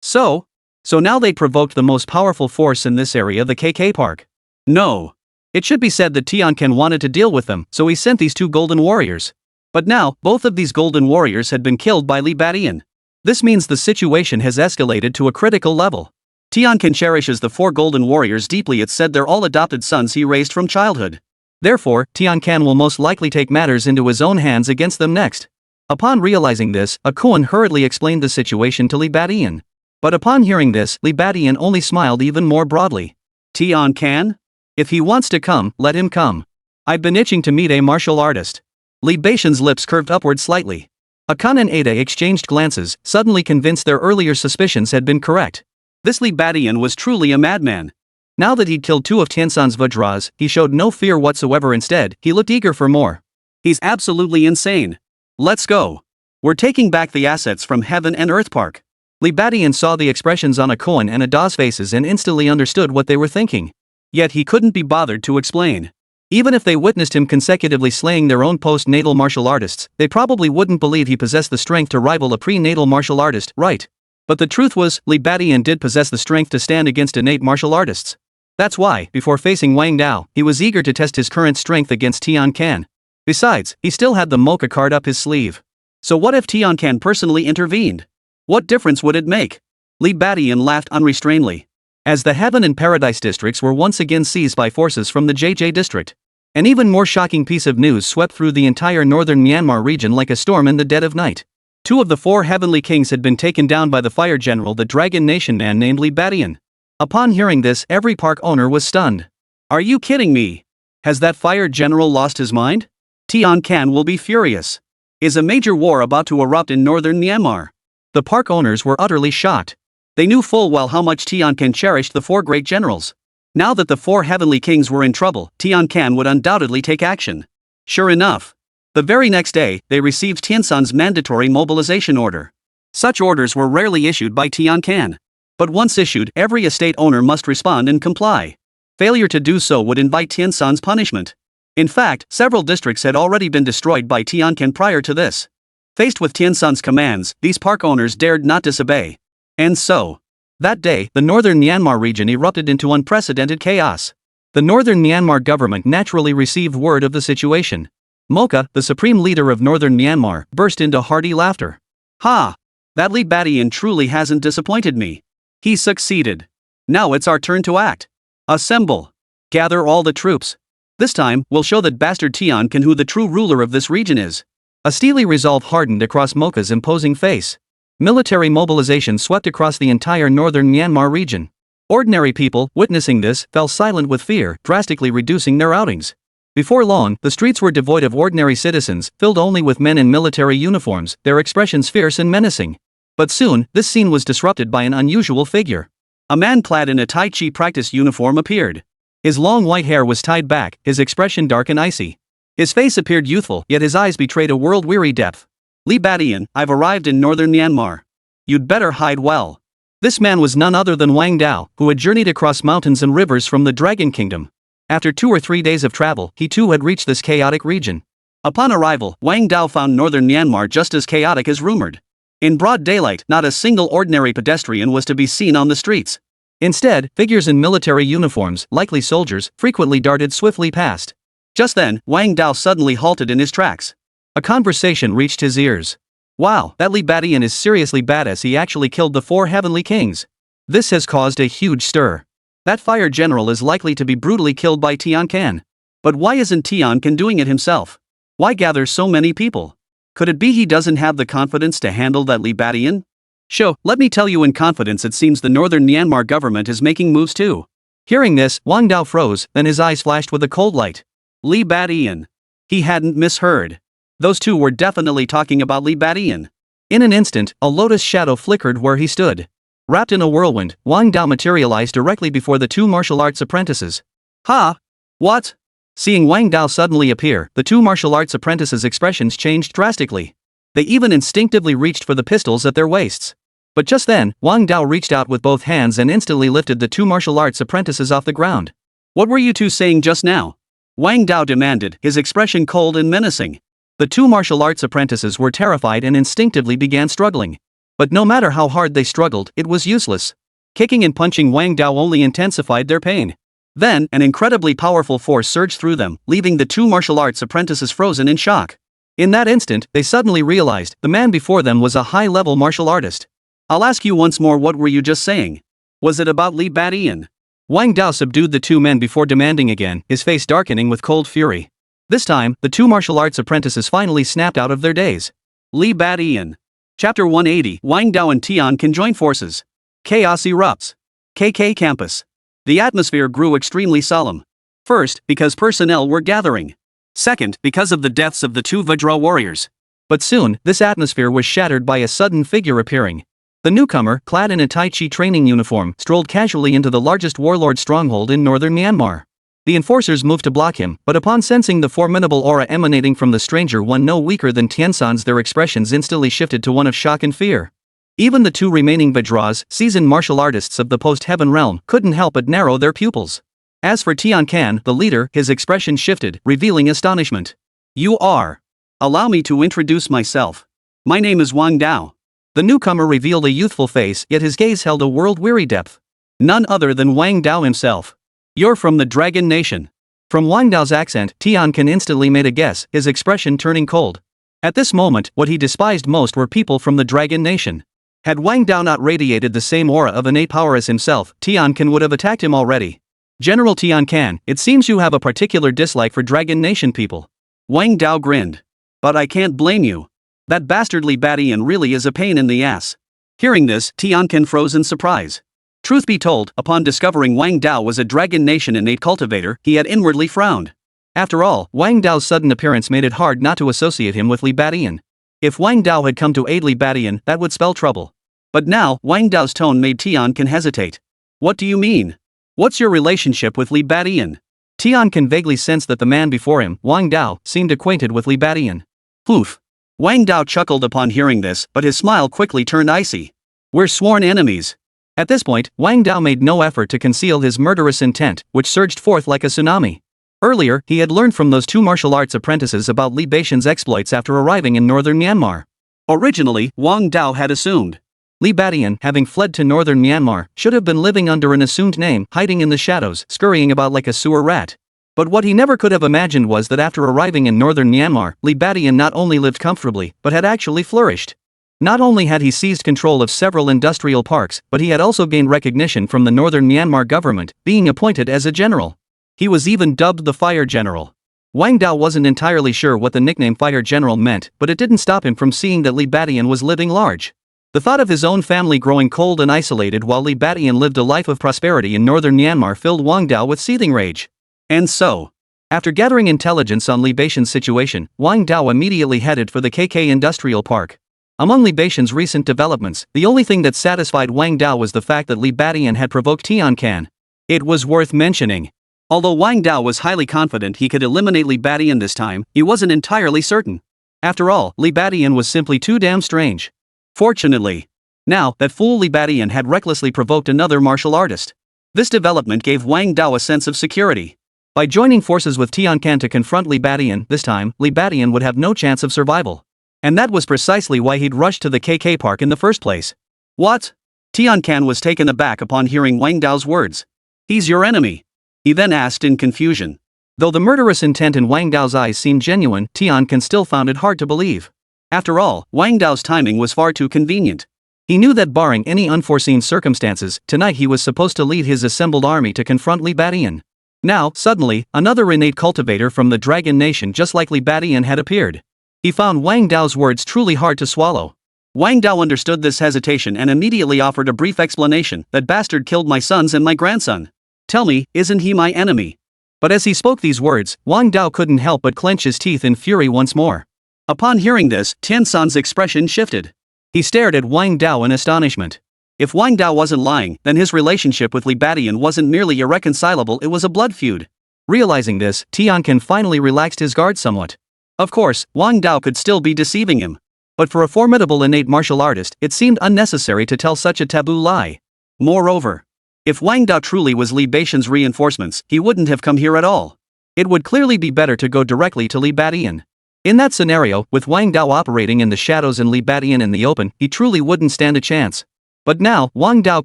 So now they provoked the most powerful force in this area, the KK Park. No. It should be said that Tiancan wanted to deal with them, so he sent these 2 golden warriors. But now, both of these golden warriors had been killed by Li Badian. This means the situation has escalated to a critical level. Tiancan cherishes the 4 golden warriors deeply. It's said they're all adopted sons he raised from childhood. Therefore, Tiancan will most likely take matters into his own hands against them next. Upon realizing this, Akoan hurriedly explained the situation to Li Badian. But upon hearing this, Li Badian only smiled even more broadly. Tiancan? If he wants to come, let him come. I've been itching to meet a martial artist. Li Baishan's lips curved upward slightly. Akan and Ada exchanged glances, suddenly convinced their earlier suspicions had been correct. This Li Badian was truly a madman. Now that he'd killed 2 of Tiansan's Vajras, he showed no fear whatsoever. Instead, he looked eager for more. He's absolutely insane. Let's go. We're taking back the assets from Heaven and Earth Park. Li Badian saw the expressions on Akoan and Ada's faces and instantly understood what they were thinking. Yet he couldn't be bothered to explain. Even if they witnessed him consecutively slaying their own post-natal martial artists, they probably wouldn't believe he possessed the strength to rival a pre-natal martial artist, right? But the truth was, Li Badian did possess the strength to stand against innate martial artists. That's why, before facing Wang Dao, he was eager to test his current strength against Tian Can. Besides, he still had the Mocha card up his sleeve. So what if Tian Can personally intervened? What difference would it make? Li Badian laughed unrestrainedly. As the Heaven and Paradise districts were once again seized by forces from the JJ district. An even more shocking piece of news swept through the entire northern Myanmar region like a storm in the dead of night. 2 of the 4 heavenly kings had been taken down by the fire general, the Dragon Nation man named Li Badian. Upon hearing this, every park owner was stunned. Are you kidding me? Has that fire general lost his mind? Tian Can will be furious. Is a major war about to erupt in northern Myanmar? The park owners were utterly shocked. They knew full well how much Tian Can cherished the 4 great generals. Now that the 4 heavenly kings were in trouble, Tian Can would undoubtedly take action. Sure enough. The very next day, they received Tiansan's mandatory mobilization order. Such orders were rarely issued by Tian Can. But once issued, every estate owner must respond and comply. Failure to do so would invite Tiansan's punishment. In fact, several districts had already been destroyed by Tian Can prior to this. Faced with Tiansan's commands, these park owners dared not disobey. And so, that day, the northern Myanmar region erupted into unprecedented chaos. The northern Myanmar government naturally received word of the situation. Mocha, the supreme leader of northern Myanmar, burst into hearty laughter. Ha! That Li Badian truly hasn't disappointed me. He succeeded. Now it's our turn to act. Assemble. Gather all the troops. This time, we'll show that bastard Tian Can who the true ruler of this region is. A steely resolve hardened across Mocha's imposing face. Military mobilization swept across the entire northern Myanmar region. Ordinary people, witnessing this, fell silent with fear, drastically reducing their outings. Before long, the streets were devoid of ordinary citizens, filled only with men in military uniforms, their expressions fierce and menacing. But soon, this scene was disrupted by an unusual figure. A man clad in a Tai Chi practice uniform appeared. His long white hair was tied back, his expression dark and icy. His face appeared youthful, yet his eyes betrayed a world-weary depth. Li Badian, I've arrived in northern Myanmar. You'd better hide well. This man was none other than Wang Dao, who had journeyed across mountains and rivers from the Dragon Kingdom. After 2 or 3 days of travel, he too had reached this chaotic region. Upon arrival, Wang Dao found northern Myanmar just as chaotic as rumored. In broad daylight, not a single ordinary pedestrian was to be seen on the streets. Instead, figures in military uniforms, likely soldiers, frequently darted swiftly past. Just then, Wang Dao suddenly halted in his tracks. A conversation reached his ears. Wow, that Li Badian is seriously badass, he actually killed the 4 heavenly kings. This has caused a huge stir. That fire general is likely to be brutally killed by Tian Can. But why isn't Tian Can doing it himself? Why gather so many people? Could it be he doesn't have the confidence to handle that Li Badian? Sho, let me tell you in confidence, it seems the northern Myanmar government is making moves too. Hearing this, Wang Dao froze, then his eyes flashed with a cold light. Li Badian. He hadn't misheard. Those two were definitely talking about Li Badian. In an instant, a lotus shadow flickered where he stood. Wrapped in a whirlwind, Wang Dao materialized directly before the 2 martial arts apprentices. Ha! What? Seeing Wang Dao suddenly appear, the 2 martial arts apprentices' expressions changed drastically. They even instinctively reached for the pistols at their waists. But just then, Wang Dao reached out with both hands and instantly lifted the 2 martial arts apprentices off the ground. What were you two saying just now? Wang Dao demanded, his expression cold and menacing. The 2 martial arts apprentices were terrified and instinctively began struggling. But no matter how hard they struggled, it was useless. Kicking and punching Wang Dao only intensified their pain. Then, an incredibly powerful force surged through them, leaving the 2 martial arts apprentices frozen in shock. In that instant, they suddenly realized the man before them was a high-level martial artist. I'll ask you once more, what were you just saying? Was it about Li Badian? Wang Dao subdued the 2 men before demanding again, his face darkening with cold fury. This time, the 2 martial arts apprentices finally snapped out of their daze. Li Badian. Chapter 180. Wang Dao and Tian Can join forces. Chaos erupts. KK Campus. The atmosphere grew extremely solemn. First, because personnel were gathering. Second, because of the deaths of the 2 Vajra warriors. But soon, this atmosphere was shattered by a sudden figure appearing. The newcomer, clad in a Tai Chi training uniform, strolled casually into the largest warlord stronghold in northern Myanmar. The enforcers moved to block him, but upon sensing the formidable aura emanating from the stranger, one no weaker than Tiansan's, their expressions instantly shifted to one of shock and fear. Even the 2 remaining Vajras, seasoned martial artists of the post-heaven realm, couldn't help but narrow their pupils. As for Tian Can, the leader, his expression shifted, revealing astonishment. You are. Allow me to introduce myself. My name is Wang Dao. The newcomer revealed a youthful face, yet his gaze held a world-weary depth. None other than Wang Dao himself. You're from the Dragon Nation. From Wang Dao's accent, Tian Can instantly made a guess, his expression turning cold. At this moment, what he despised most were people from the Dragon Nation. Had Wang Dao not radiated the same aura of innate power as himself, Tian Can would have attacked him already. General Tian Can, it seems you have a particular dislike for Dragon Nation people. Wang Dao grinned. But I can't blame you. That bastardly Badian really is a pain in the ass. Hearing this, Tian Can froze in surprise. Truth be told, upon discovering Wang Dao was a Dragon Nation innate cultivator, he had inwardly frowned. After all, Wang Dao's sudden appearance made it hard not to associate him with Li Badian. If Wang Dao had come to aid Li Badian, that would spell trouble. But now, Wang Dao's tone made Tian Can hesitate. What do you mean? What's your relationship with Li Badian? Tian Can vaguely sensed that the man before him, Wang Dao, seemed acquainted with Li Badian. Poof. Wang Dao chuckled upon hearing this, but his smile quickly turned icy. We're sworn enemies. At this point, Wang Dao made no effort to conceal his murderous intent, which surged forth like a tsunami. Earlier, he had learned from those 2 martial arts apprentices about Li Badian's exploits after arriving in northern Myanmar. Originally, Wang Dao had assumed Li Badian, having fled to northern Myanmar, should have been living under an assumed name, hiding in the shadows, scurrying about like a sewer rat. But what he never could have imagined was that after arriving in northern Myanmar, Li Badian not only lived comfortably, but had actually flourished. Not only had he seized control of several industrial parks, but he had also gained recognition from the northern Myanmar government, being appointed as a general. He was even dubbed the Fire General. Wang Dao wasn't entirely sure what the nickname Fire General meant, but it didn't stop him from seeing that Li Badian was living large. The thought of his own family growing cold and isolated while Li Badian lived a life of prosperity in northern Myanmar filled Wang Dao with seething rage. And so, after gathering intelligence on Li Badian's situation, Wang Dao immediately headed for the KK Industrial Park. Among Li Badian's recent developments, the only thing that satisfied Wang Dao was the fact that Li Badian had provoked Tian Can. It was worth mentioning. Although Wang Dao was highly confident he could eliminate Li Badian this time, he wasn't entirely certain. After all, Li Badian was simply too damn strange. Fortunately, now that fool Li Badian had recklessly provoked another martial artist. This development gave Wang Dao a sense of security. By joining forces with Tian Can to confront Li Badian, this time, Li Badian would have no chance of survival. And that was precisely why he'd rushed to the KK park in the first place. What? Tian Can was taken aback upon hearing Wang Dao's words. He's your enemy? He then asked in confusion. Though the murderous intent in Wang Dao's eyes seemed genuine, Tian Can still found it hard to believe. After all, Wang Dao's timing was far too convenient. He knew that barring any unforeseen circumstances, tonight he was supposed to lead his assembled army to confront Li Badian. Now, suddenly, another innate cultivator from the Dragon Nation just like Li Badian had appeared. He found Wang Dao's words truly hard to swallow. Wang Dao understood this hesitation and immediately offered a brief explanation. That bastard killed my sons and my grandson. Tell me, isn't he my enemy? But as he spoke these words, Wang Dao couldn't help but clench his teeth in fury once more. Upon hearing this, Tian San's expression shifted. He stared at Wang Dao in astonishment. If Wang Dao wasn't lying, then his relationship with Li Badian wasn't merely irreconcilable, it was a blood feud. Realizing this, Tian Can finally relaxed his guard somewhat. Of course, Wang Dao could still be deceiving him. But for a formidable innate martial artist, it seemed unnecessary to tell such a taboo lie. Moreover, if Wang Dao truly was Li Badian's reinforcements, he wouldn't have come here at all. It would clearly be better to go directly to Li Badian. In that scenario, with Wang Dao operating in the shadows and Li Badian in the open, he truly wouldn't stand a chance. But now, Wang Dao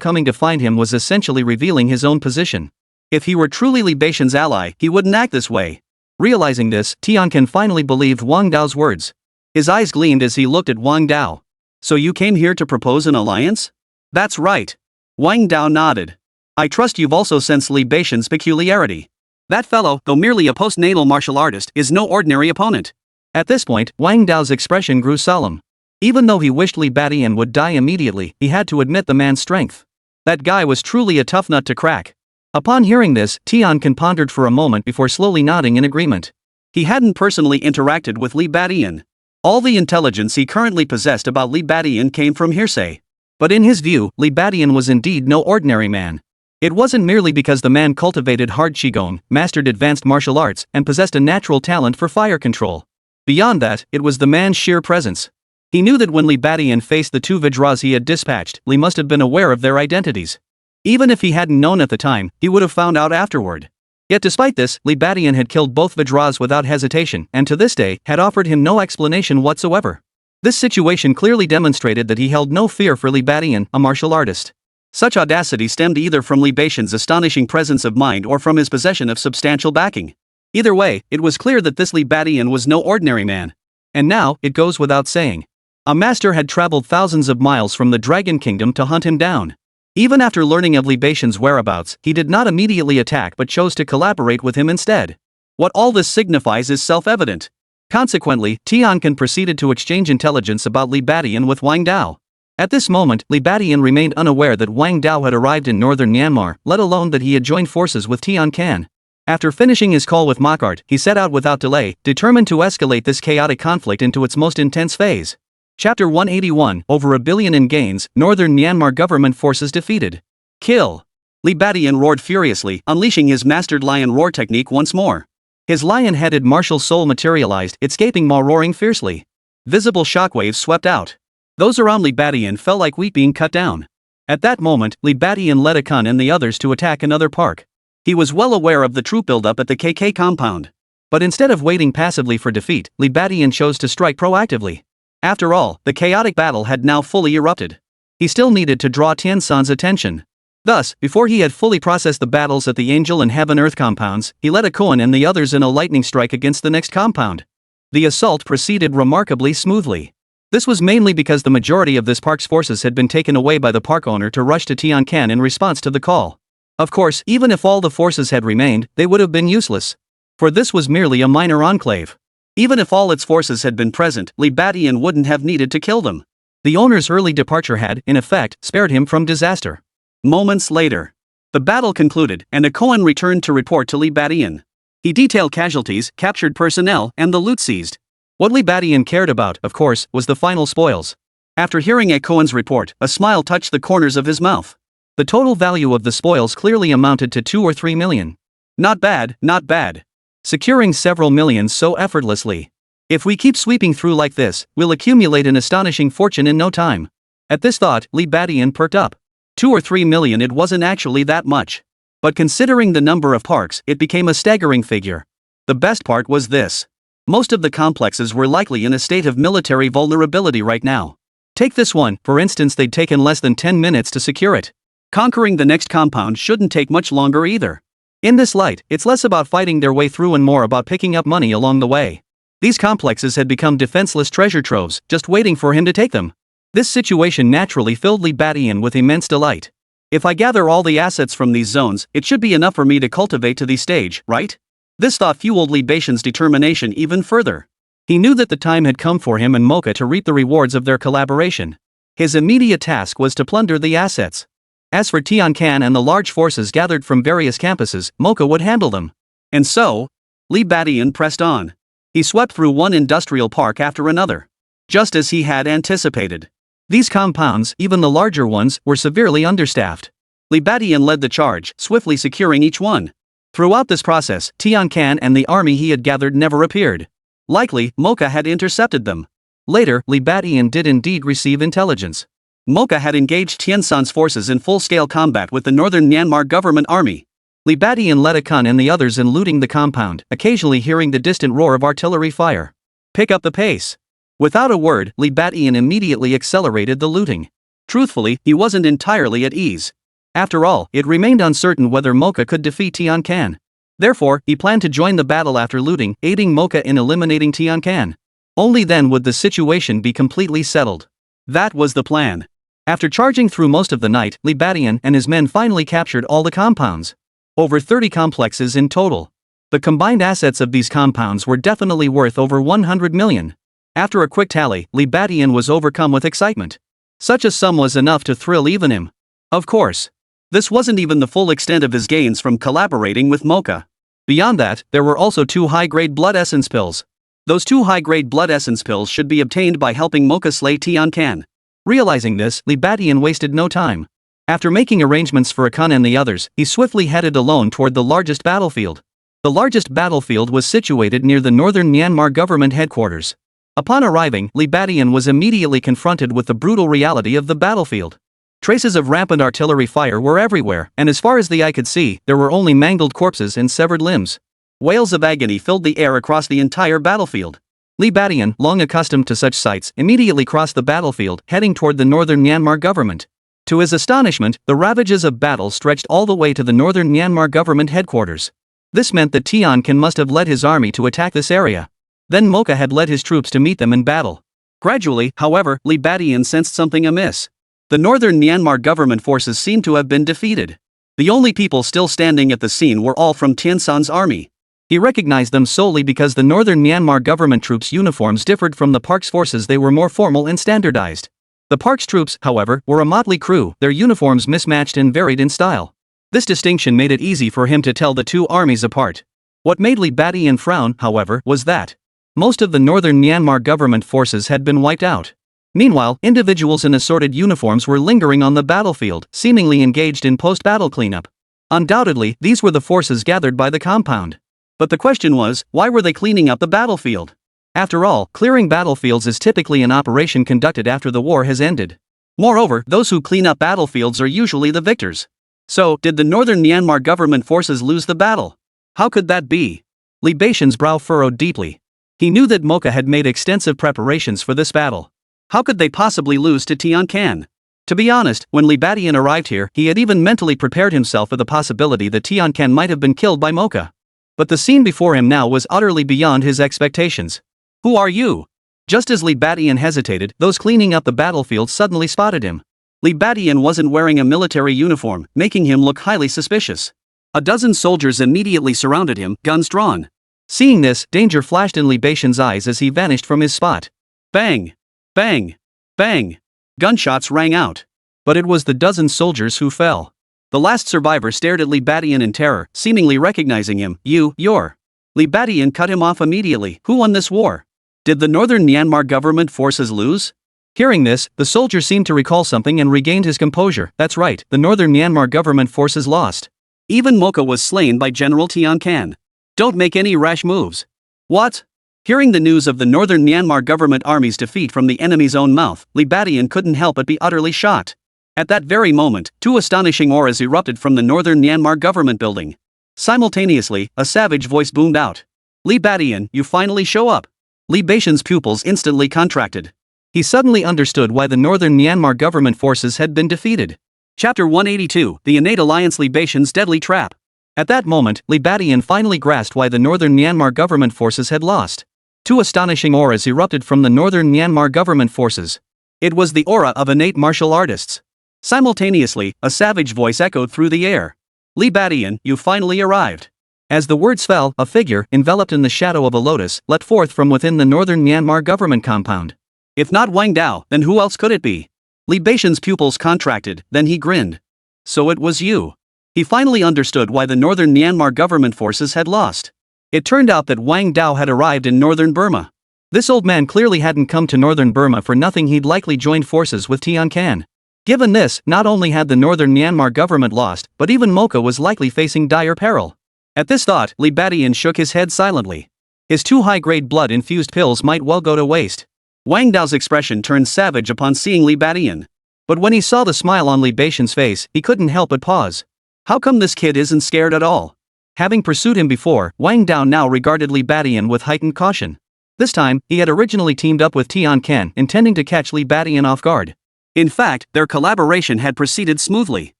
coming to find him was essentially revealing his own position. If he were truly Li Badian's ally, he wouldn't act this way. Realizing this, Tian Can finally believed Wang Dao's words. His eyes gleamed as he looked at Wang Dao. So you came here to propose an alliance? That's right. Wang Dao nodded. I trust you've also sensed Li Badian's peculiarity. That fellow, though merely a postnatal martial artist, is no ordinary opponent. At this point, Wang Dao's expression grew solemn. Even though he wished Li Badian would die immediately, he had to admit the man's strength. That guy was truly a tough nut to crack. Upon hearing this, Tian Can pondered for a moment before slowly nodding in agreement. He hadn't personally interacted with Li Badian. All the intelligence he currently possessed about Li Badian came from hearsay. But in his view, Li Badian was indeed no ordinary man. It wasn't merely because the man cultivated hard qigong, mastered advanced martial arts, and possessed a natural talent for fire control. Beyond that, it was the man's sheer presence. He knew that when Li Badian faced the two Vajras he had dispatched, Li must have been aware of their identities. Even if he hadn't known at the time, he would have found out afterward. Yet despite this, Li Badian had killed both Vajras without hesitation, and to this day, had offered him no explanation whatsoever. This situation clearly demonstrated that he held no fear for Li Badian, a martial artist. Such audacity stemmed either from Li Badian's astonishing presence of mind or from his possession of substantial backing. Either way, it was clear that this Li Badian was no ordinary man. And now, it goes without saying. A master had traveled thousands of miles from the Dragon Kingdom to hunt him down. Even after learning of Li Badian's whereabouts, he did not immediately attack but chose to collaborate with him instead. What all this signifies is self-evident. Consequently, Tian Can proceeded to exchange intelligence about Li Badian with Wang Dao. At this moment, Li Badian remained unaware that Wang Dao had arrived in northern Myanmar, let alone that he had joined forces with Tian Can. After finishing his call with Makart, he set out without delay, determined to escalate this chaotic conflict into its most intense phase. Chapter 181, Over $1 billion in gains, Northern Myanmar government forces defeated. Kill. Li Badian roared furiously, unleashing his mastered lion roar technique once more. His lion-headed martial soul materialized, escaping maw roaring fiercely. Visible shockwaves swept out. Those around Li Badian felt like wheat being cut down. At that moment, Li Badian led Akan and the others to attack another park. He was well aware of the troop buildup at the KK compound. But instead of waiting passively for defeat, Li Badian chose to strike proactively. After all, the chaotic battle had now fully erupted. He still needed to draw Tian San's attention. Thus, before he had fully processed the battles at the Angel and Heaven Earth compounds, he led Akoan and the others in a lightning strike against the next compound. The assault proceeded remarkably smoothly. This was mainly because the majority of this park's forces had been taken away by the park owner to rush to Tian Can in response to the call. Of course, even if all the forces had remained, they would have been useless. For this was merely a minor enclave. Even if all its forces had been present, Li Badian wouldn't have needed to kill them. The owner's early departure had, in effect, spared him from disaster. Moments later, the battle concluded, and Akoan returned to report to Li Badian. He detailed casualties, captured personnel, and the loot seized. What Li Badian cared about, of course, was the final spoils. After hearing Akoan's report, a smile touched the corners of his mouth. The total value of the spoils clearly amounted to 2 or 3 million. Not bad, not bad. Securing several millions so effortlessly. If we keep sweeping through like this, we'll accumulate an astonishing fortune in no time. At this thought, Li Badian perked up. 2 or 3 million, it wasn't actually that much. But considering the number of parks, it became a staggering figure. The best part was this. Most of the complexes were likely in a state of military vulnerability right now. Take this one, for instance, they'd taken less than 10 minutes to secure it. Conquering the next compound shouldn't take much longer either. In this light, it's less about fighting their way through and more about picking up money along the way. These complexes had become defenseless treasure troves, just waiting for him to take them. This situation naturally filled Li Badian with immense delight. If I gather all the assets from these zones, it should be enough for me to cultivate to the stage, right? This thought fueled Li Badian's determination even further. He knew that the time had come for him and Mocha to reap the rewards of their collaboration. His immediate task was to plunder the assets. As for Tian Can and the large forces gathered from various campuses, Mocha would handle them. And so, Li Badian pressed on. He swept through one industrial park after another. Just as he had anticipated. These compounds, even the larger ones, were severely understaffed. Li Badian led the charge, swiftly securing each one. Throughout this process, Tian Can and the army he had gathered never appeared. Likely, Mocha had intercepted them. Later, Li Badian did indeed receive intelligence. Mocha had engaged Tiansan's forces in full-scale combat with the northern Myanmar government army. Li Badian led Akan and the others in looting the compound, occasionally hearing the distant roar of artillery fire. Pick up the pace. Without a word, Li Badian immediately accelerated the looting. Truthfully, he wasn't entirely at ease. After all, it remained uncertain whether Mocha could defeat Tian Can. Therefore, he planned to join the battle after looting, aiding Mocha in eliminating Tian Can. Only then would the situation be completely settled. That was the plan. After charging through most of the night, Li Badian and his men finally captured all the compounds. Over 30 complexes in total. The combined assets of these compounds were definitely worth over 100 million. After a quick tally, Li Badian was overcome with excitement. Such a sum was enough to thrill even him. Of course. This wasn't even the full extent of his gains from collaborating with Mocha. Beyond that, there were also 2 high-grade blood essence pills. Those 2 high-grade blood essence pills should be obtained by helping Mocha slay Tian Can. Realizing this, Li Badian wasted no time. After making arrangements for Akan and the others, he swiftly headed alone toward the largest battlefield. The largest battlefield was situated near the northern Myanmar government headquarters. Upon arriving, Li Badian was immediately confronted with the brutal reality of the battlefield. Traces of rampant artillery fire were everywhere, and as far as the eye could see, there were only mangled corpses and severed limbs. Wails of agony filled the air across the entire battlefield. Li Badian, long accustomed to such sights, immediately crossed the battlefield, heading toward the northern Myanmar government. To his astonishment, the ravages of battle stretched all the way to the northern Myanmar government headquarters. This meant that Tian Can must have led his army to attack this area. Then Mocha had led his troops to meet them in battle. Gradually, however, Li Badian sensed something amiss. The northern Myanmar government forces seemed to have been defeated. The only people still standing at the scene were all from Tiansan's army. He recognized them solely because the northern Myanmar government troops' uniforms differed from the park's forces. They were more formal and standardized. The park's troops, however, were a motley crew, their uniforms mismatched and varied in style. This distinction made it easy for him to tell the 2 armies apart. What made Li Badian frown, however, was that most of the northern Myanmar government forces had been wiped out. Meanwhile, individuals in assorted uniforms were lingering on the battlefield, seemingly engaged in post-battle cleanup. Undoubtedly, these were the forces gathered by the compound. But the question was, why were they cleaning up the battlefield? After all, clearing battlefields is typically an operation conducted after the war has ended. Moreover, those who clean up battlefields are usually the victors. So, did the northern Myanmar government forces lose the battle? How could that be? Li Badian's brow furrowed deeply. He knew that Mocha had made extensive preparations for this battle. How could they possibly lose to Tian Can? To be honest, when Li Badian arrived here, he had even mentally prepared himself for the possibility that Tian Can might have been killed by Mocha. But the scene before him now was utterly beyond his expectations. Who are you? Just as Li Badian hesitated, those cleaning up the battlefield suddenly spotted him. Li Badian wasn't wearing a military uniform, making him look highly suspicious. A dozen soldiers immediately surrounded him, guns drawn. Seeing this, danger flashed in Li Badian's eyes as he vanished from his spot. Bang! Bang! Bang! Gunshots rang out. But it was the dozen soldiers who fell. The last survivor stared at Li Badian in terror, seemingly recognizing him. You're. Li Badian cut him off immediately. Who won this war? Did the northern Myanmar government forces lose? Hearing this, the soldier seemed to recall something and regained his composure. That's right, the northern Myanmar government forces lost. Even Mocha was slain by General Tian Can. Don't make any rash moves. What? Hearing the news of the northern Myanmar government army's defeat from the enemy's own mouth, Li Badian couldn't help but be utterly shocked. At that very moment, two astonishing auras erupted from the northern Myanmar government building. Simultaneously, a savage voice boomed out. Li Batian, you finally show up. Li Baishan's pupils instantly contracted. He suddenly understood why the northern Myanmar government forces had been defeated. Chapter 182, The Innate Alliance. Li Baishan's Deadly Trap. At that moment, Li Batian finally grasped why the northern Myanmar government forces had lost. Two astonishing auras erupted from the northern Myanmar government forces. It was the aura of innate martial artists. Simultaneously, a savage voice echoed through the air. Li Batian, you finally arrived. As the words fell, a figure, enveloped in the shadow of a lotus, leapt forth from within the northern Myanmar government compound. If not Wang Dao, then who else could it be? Li Baishan's pupils contracted, then he grinned. So it was you. He finally understood why the northern Myanmar government forces had lost. It turned out that Wang Dao had arrived in northern Burma. This old man clearly hadn't come to northern Burma for nothing. He'd likely joined forces with Tian Kan. Given this, not only had the northern Myanmar government lost, but even Mocha was likely facing dire peril. At this thought, Li Batian shook his head silently. His two high-grade blood-infused pills might well go to waste. Wang Dao's expression turned savage upon seeing Li Batian. But when he saw the smile on Li Baishan's face, he couldn't help but pause. How come this kid isn't scared at all? Having pursued him before, Wang Dao now regarded Li Batian with heightened caution. This time, he had originally teamed up with Tian Kan, intending to catch Li Batian off guard. In fact, their collaboration had proceeded smoothly.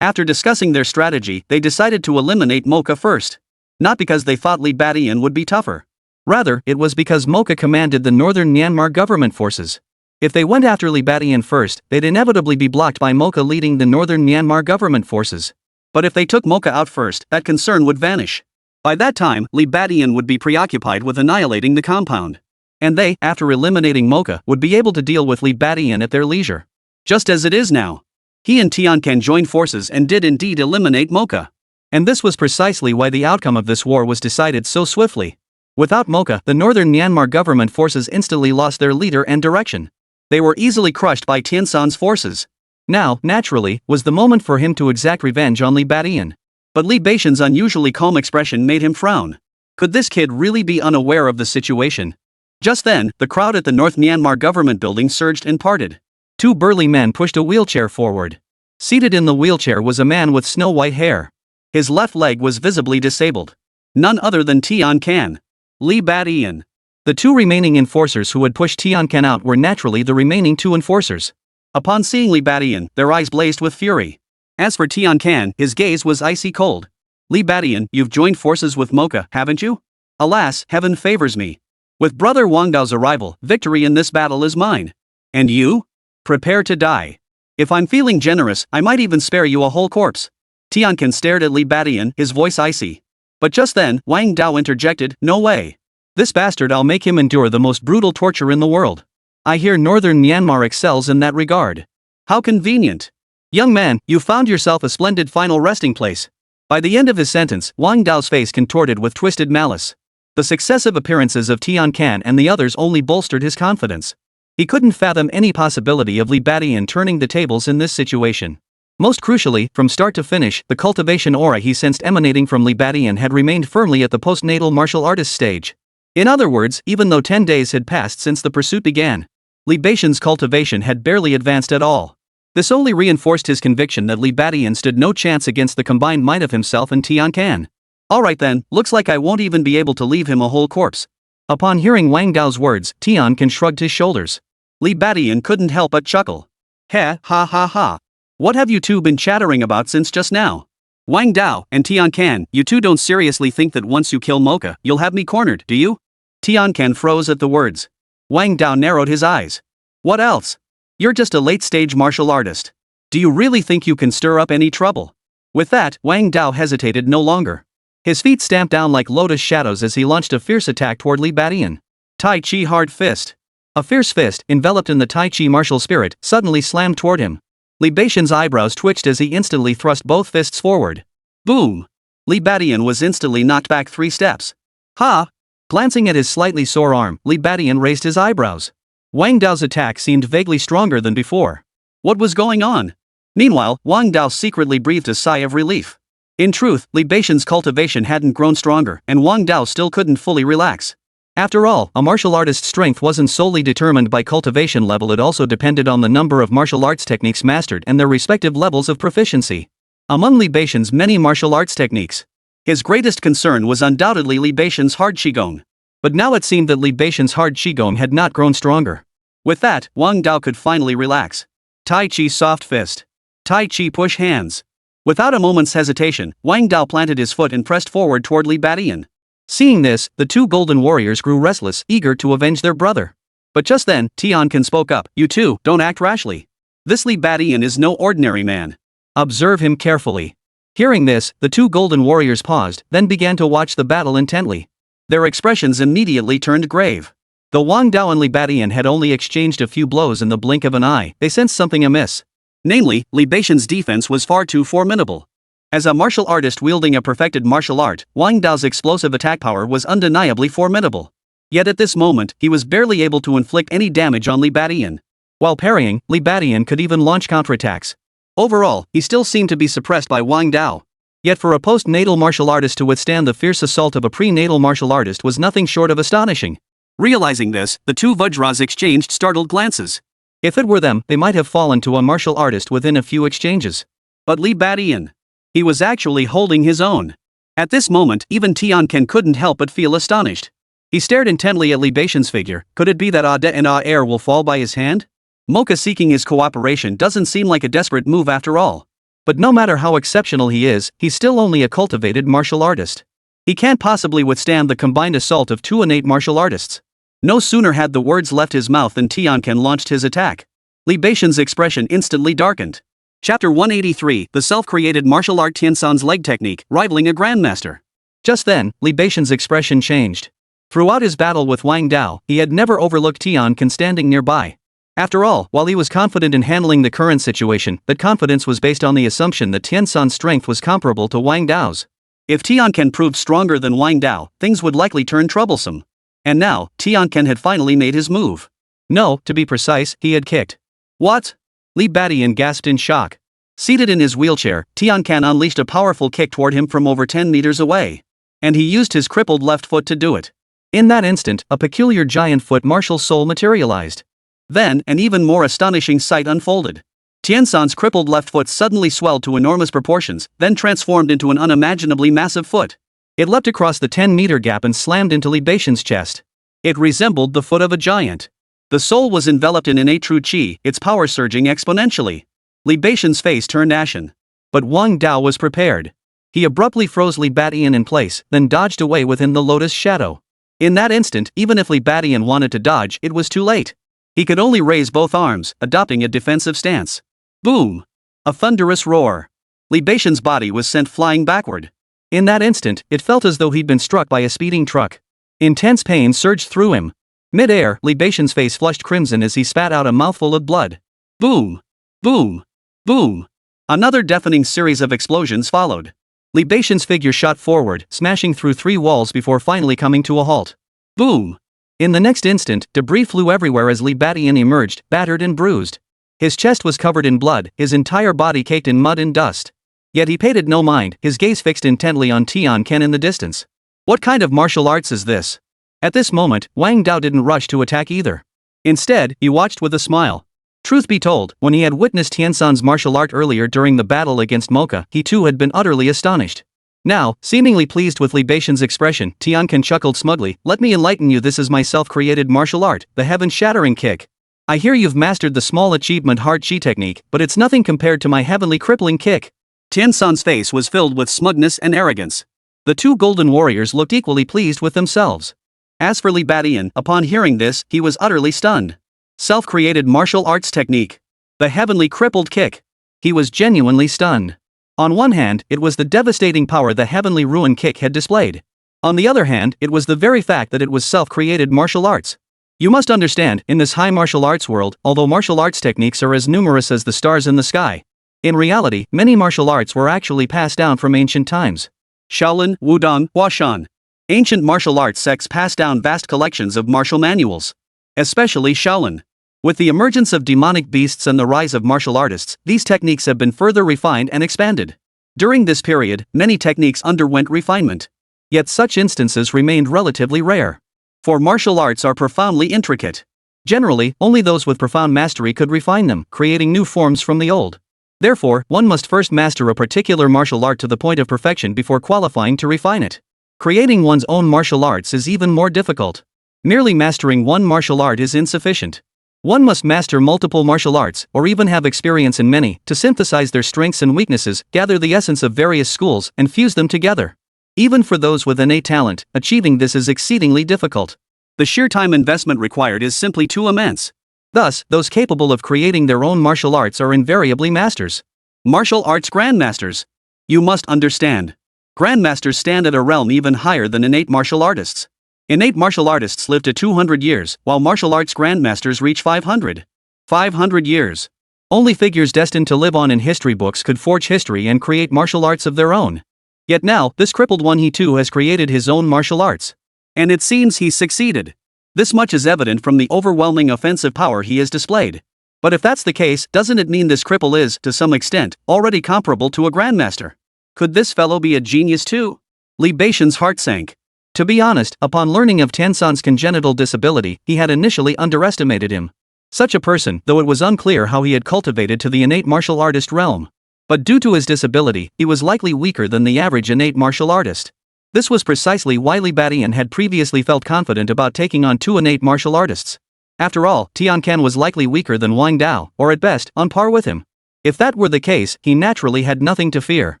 After discussing their strategy, they decided to eliminate Mocha first. Not because they thought Li Batian would be tougher. Rather, it was because Mocha commanded the northern Myanmar government forces. If they went after Li Batian first, they'd inevitably be blocked by Mocha leading the northern Myanmar government forces. But if they took Mocha out first, that concern would vanish. By that time, Li Batian would be preoccupied with annihilating the compound. And they, after eliminating Mocha, would be able to deal with Li Batian at their leisure. Just as it is now. He and Tian Kan joined forces and did indeed eliminate Mocha. And this was precisely why the outcome of this war was decided so swiftly. Without Mocha, the northern Myanmar government forces instantly lost their leader and direction. They were easily crushed by Tian San's forces. Now, naturally, was the moment for him to exact revenge on Li Batian. But Li Baishan's unusually calm expression made him frown. Could this kid really be unaware of the situation? Just then, the crowd at the North Myanmar government building surged and parted. Two burly men pushed a wheelchair forward. Seated in the wheelchair was a man with snow-white hair. His left leg was visibly disabled. None other than Tian Kan. Li Batian. The two remaining enforcers who had pushed Tian Kan out were naturally the remaining two enforcers. Upon seeing Li Batian, their eyes blazed with fury. As for Tian Kan, his gaze was icy cold. Li Batian, you've joined forces with Mocha, haven't you? Alas, heaven favors me. With brother Wang Dao's arrival, victory in this battle is mine. And you? Prepare to die. If I'm feeling generous, I might even spare you a whole corpse. Tian Kan stared at Li Batian, his voice icy. But just then, Wang Dao interjected, no way. This bastard, I'll make him endure the most brutal torture in the world. I hear northern Myanmar excels in that regard. How convenient. Young man, you found yourself a splendid final resting place. By the end of his sentence, Wang Dao's face contorted with twisted malice. The successive appearances of Tian Kan and the others only bolstered his confidence. He couldn't fathom any possibility of Li Batian turning the tables in this situation. Most crucially, from start to finish, the cultivation aura he sensed emanating from Li Batian had remained firmly at the postnatal martial artist stage. In other words, even though 10 days had passed since the pursuit began, Li Baishan's cultivation had barely advanced at all. This only reinforced his conviction that Li Batian stood no chance against the combined might of himself and Tian Kan. Alright then, looks like I won't even be able to leave him a whole corpse. Upon hearing Wang Dao's words, Tian Kan shrugged his shoulders. Li Batian couldn't help but chuckle. Ha ha ha ha. What have you two been chattering about since just now? Wang Dao and Tian Kan, you two don't seriously think that once you kill Mocha, you'll have me cornered, do you? Tian Kan froze at the words. Wang Dao narrowed his eyes. What else? You're just a late-stage martial artist. Do you really think you can stir up any trouble? With that, Wang Dao hesitated no longer. His feet stamped down like lotus shadows as he launched a fierce attack toward Li Batian. Tai Chi hard fist. A fierce fist, enveloped in the Tai Chi martial spirit, suddenly slammed toward him. Li Baishan's eyebrows twitched as he instantly thrust both fists forward. Boom! Li Batian was instantly knocked back 3 steps. Ha! Glancing at his slightly sore arm, Li Batian raised his eyebrows. Wang Dao's attack seemed vaguely stronger than before. What was going on? Meanwhile, Wang Dao secretly breathed a sigh of relief. In truth, Li Baishan's cultivation hadn't grown stronger, and Wang Dao still couldn't fully relax. After all, a martial artist's strength wasn't solely determined by cultivation level, it also depended on the number of martial arts techniques mastered and their respective levels of proficiency. Among Li Beixian's many martial arts techniques, his greatest concern was undoubtedly Li Beixian's hard Qigong. But now it seemed that Li Beixian's hard Qigong had not grown stronger. With that, Wang Dao could finally relax. Tai Chi soft fist. Tai Chi push hands. Without a moment's hesitation, Wang Dao planted his foot and pressed forward toward Li Beixian. Seeing this, the two golden warriors grew restless, eager to avenge their brother. But just then, Tiancan spoke up. You two, don't act rashly. This Li Beixian is no ordinary man. Observe him carefully. Hearing this, the two golden warriors paused, then began to watch the battle intently. Their expressions immediately turned grave. Though Wang Dao and Li Beixian had only exchanged a few blows in the blink of an eye, they sensed something amiss. Namely, Li Beixian's defense was far too formidable. As a martial artist wielding a perfected martial art, Wang Dao's explosive attack power was undeniably formidable. Yet at this moment, he was barely able to inflict any damage on Li Beixian. While parrying, Li Beixian could even launch counterattacks. Overall, he still seemed to be suppressed by Wang Dao. Yet for a post-natal martial artist to withstand the fierce assault of a pre-natal martial artist was nothing short of astonishing. Realizing this, the two Vajras exchanged startled glances. If it were them, they might have fallen to a martial artist within a few exchanges. But Li Beixian, he was actually holding his own. At this moment, even Tiancan couldn't help but feel astonished. He stared intently at Li Beixian's figure. Could it be that Ade and Air will fall by his hand? Mocha seeking his cooperation doesn't seem like a desperate move after all. But no matter how exceptional he is, he's still only a cultivated martial artist. He can't possibly withstand the combined assault of two innate martial artists. No sooner had the words left his mouth than Tiancan launched his attack. Li Beixian's expression instantly darkened. Chapter 183, the self-created martial art Tiansan's leg technique, rivaling a grandmaster. Just then, Li Beixian's expression changed. Throughout his battle with Wang Dao, he had never overlooked Tiancan standing nearby. After all, while he was confident in handling the current situation, that confidence was based on the assumption that Tiansan's strength was comparable to Wang Dao's. If Tiancan proved stronger than Wang Dao, things would likely turn troublesome. And now, Tiancan had finally made his move. No, to be precise, he had kicked. What? Li Beixian gasped in shock. Seated in his wheelchair, Tiancan unleashed a powerful kick toward him from over 10 meters away. And he used his crippled left foot to do it. In that instant, a peculiar giant foot martial soul materialized. Then, an even more astonishing sight unfolded. Tiansan's crippled left foot suddenly swelled to enormous proportions, then transformed into an unimaginably massive foot. It leapt across the 10-meter gap and slammed into Li Beixian's chest. It resembled the foot of a giant. The soul was enveloped in innate true qi, its power surging exponentially. Li Beixian's face turned ashen. But Wang Dao was prepared. He abruptly froze Li Beixian in place, then dodged away within the lotus shadow. In that instant, even if Li Beixian wanted to dodge, it was too late. He could only raise both arms, adopting a defensive stance. Boom! A thunderous roar. Li Beixian's body was sent flying backward. In that instant, it felt as though he'd been struck by a speeding truck. Intense pain surged through him. Mid-air, Li Beixian's face flushed crimson as he spat out a mouthful of blood. Boom! Boom! Boom! Another deafening series of explosions followed. Li Beixian's figure shot forward, smashing through 3 walls before finally coming to a halt. Boom! In the next instant, debris flew everywhere as Li Beixian emerged, battered and bruised. His chest was covered in blood, his entire body caked in mud and dust. Yet he paid it no mind, his gaze fixed intently on Tiancan in the distance. What kind of martial arts is this? At this moment, Wang Dao didn't rush to attack either. Instead, he watched with a smile. Truth be told, when he had witnessed Tiansan's martial art earlier during the battle against Mocha, he too had been utterly astonished. Now, seemingly pleased with Li Beixian's expression, Tiancan chuckled smugly. Let me enlighten you, this is my self-created martial art, the heaven-shattering kick. I hear you've mastered the small achievement hard chi technique, but it's nothing compared to my heavenly crippling kick. Tiansan's face was filled with smugness and arrogance. The two golden warriors looked equally pleased with themselves. As for Li Beixian, upon hearing this, he was utterly stunned. Self-created martial arts technique. The heavenly crippled kick. He was genuinely stunned. On one hand, it was the devastating power the heavenly ruin kick had displayed. On the other hand, it was the very fact that it was self-created martial arts. You must understand, in this high martial arts world, although martial arts techniques are as numerous as the stars in the sky, in reality, many martial arts were actually passed down from ancient times. Shaolin, Wudong, Huashan. Ancient martial arts sects passed down vast collections of martial manuals. Especially Shaolin. With the emergence of demonic beasts and the rise of martial artists, these techniques have been further refined and expanded. During this period, many techniques underwent refinement. Yet such instances remained relatively rare. For martial arts are profoundly intricate. Generally, only those with profound mastery could refine them, creating new forms from the old. Therefore, one must first master a particular martial art to the point of perfection before qualifying to refine it. Creating one's own martial arts is even more difficult. Merely mastering one martial art is insufficient. One must master multiple martial arts, or even have experience in many, to synthesize their strengths and weaknesses, gather the essence of various schools, and fuse them together. Even for those with innate talent, achieving this is exceedingly difficult. The sheer time investment required is simply too immense. Thus, those capable of creating their own martial arts are invariably masters. Martial arts grandmasters. You must understand. Grandmasters stand at a realm even higher than innate martial artists. Innate martial artists live to 200 years, while martial arts grandmasters reach 500. 500 years. Only figures destined to live on in history books could forge history and create martial arts of their own. Yet now, this crippled one he too has created his own martial arts. And it seems he succeeded. This much is evident from the overwhelming offensive power he has displayed. But if that's the case, doesn't it mean this cripple is, to some extent, already comparable to a grandmaster? Could this fellow be a genius too? Li Beixian's heart sank. To be honest, upon learning of Tiansan's congenital disability, he had initially underestimated him. Such a person, though it was unclear how he had cultivated to the innate martial artist realm. But due to his disability, he was likely weaker than the average innate martial artist. This was precisely why Li Beixian had previously felt confident about taking on two innate martial artists. After all, Tian Can was likely weaker than Wang Dao, or at best, on par with him. If that were the case, he naturally had nothing to fear.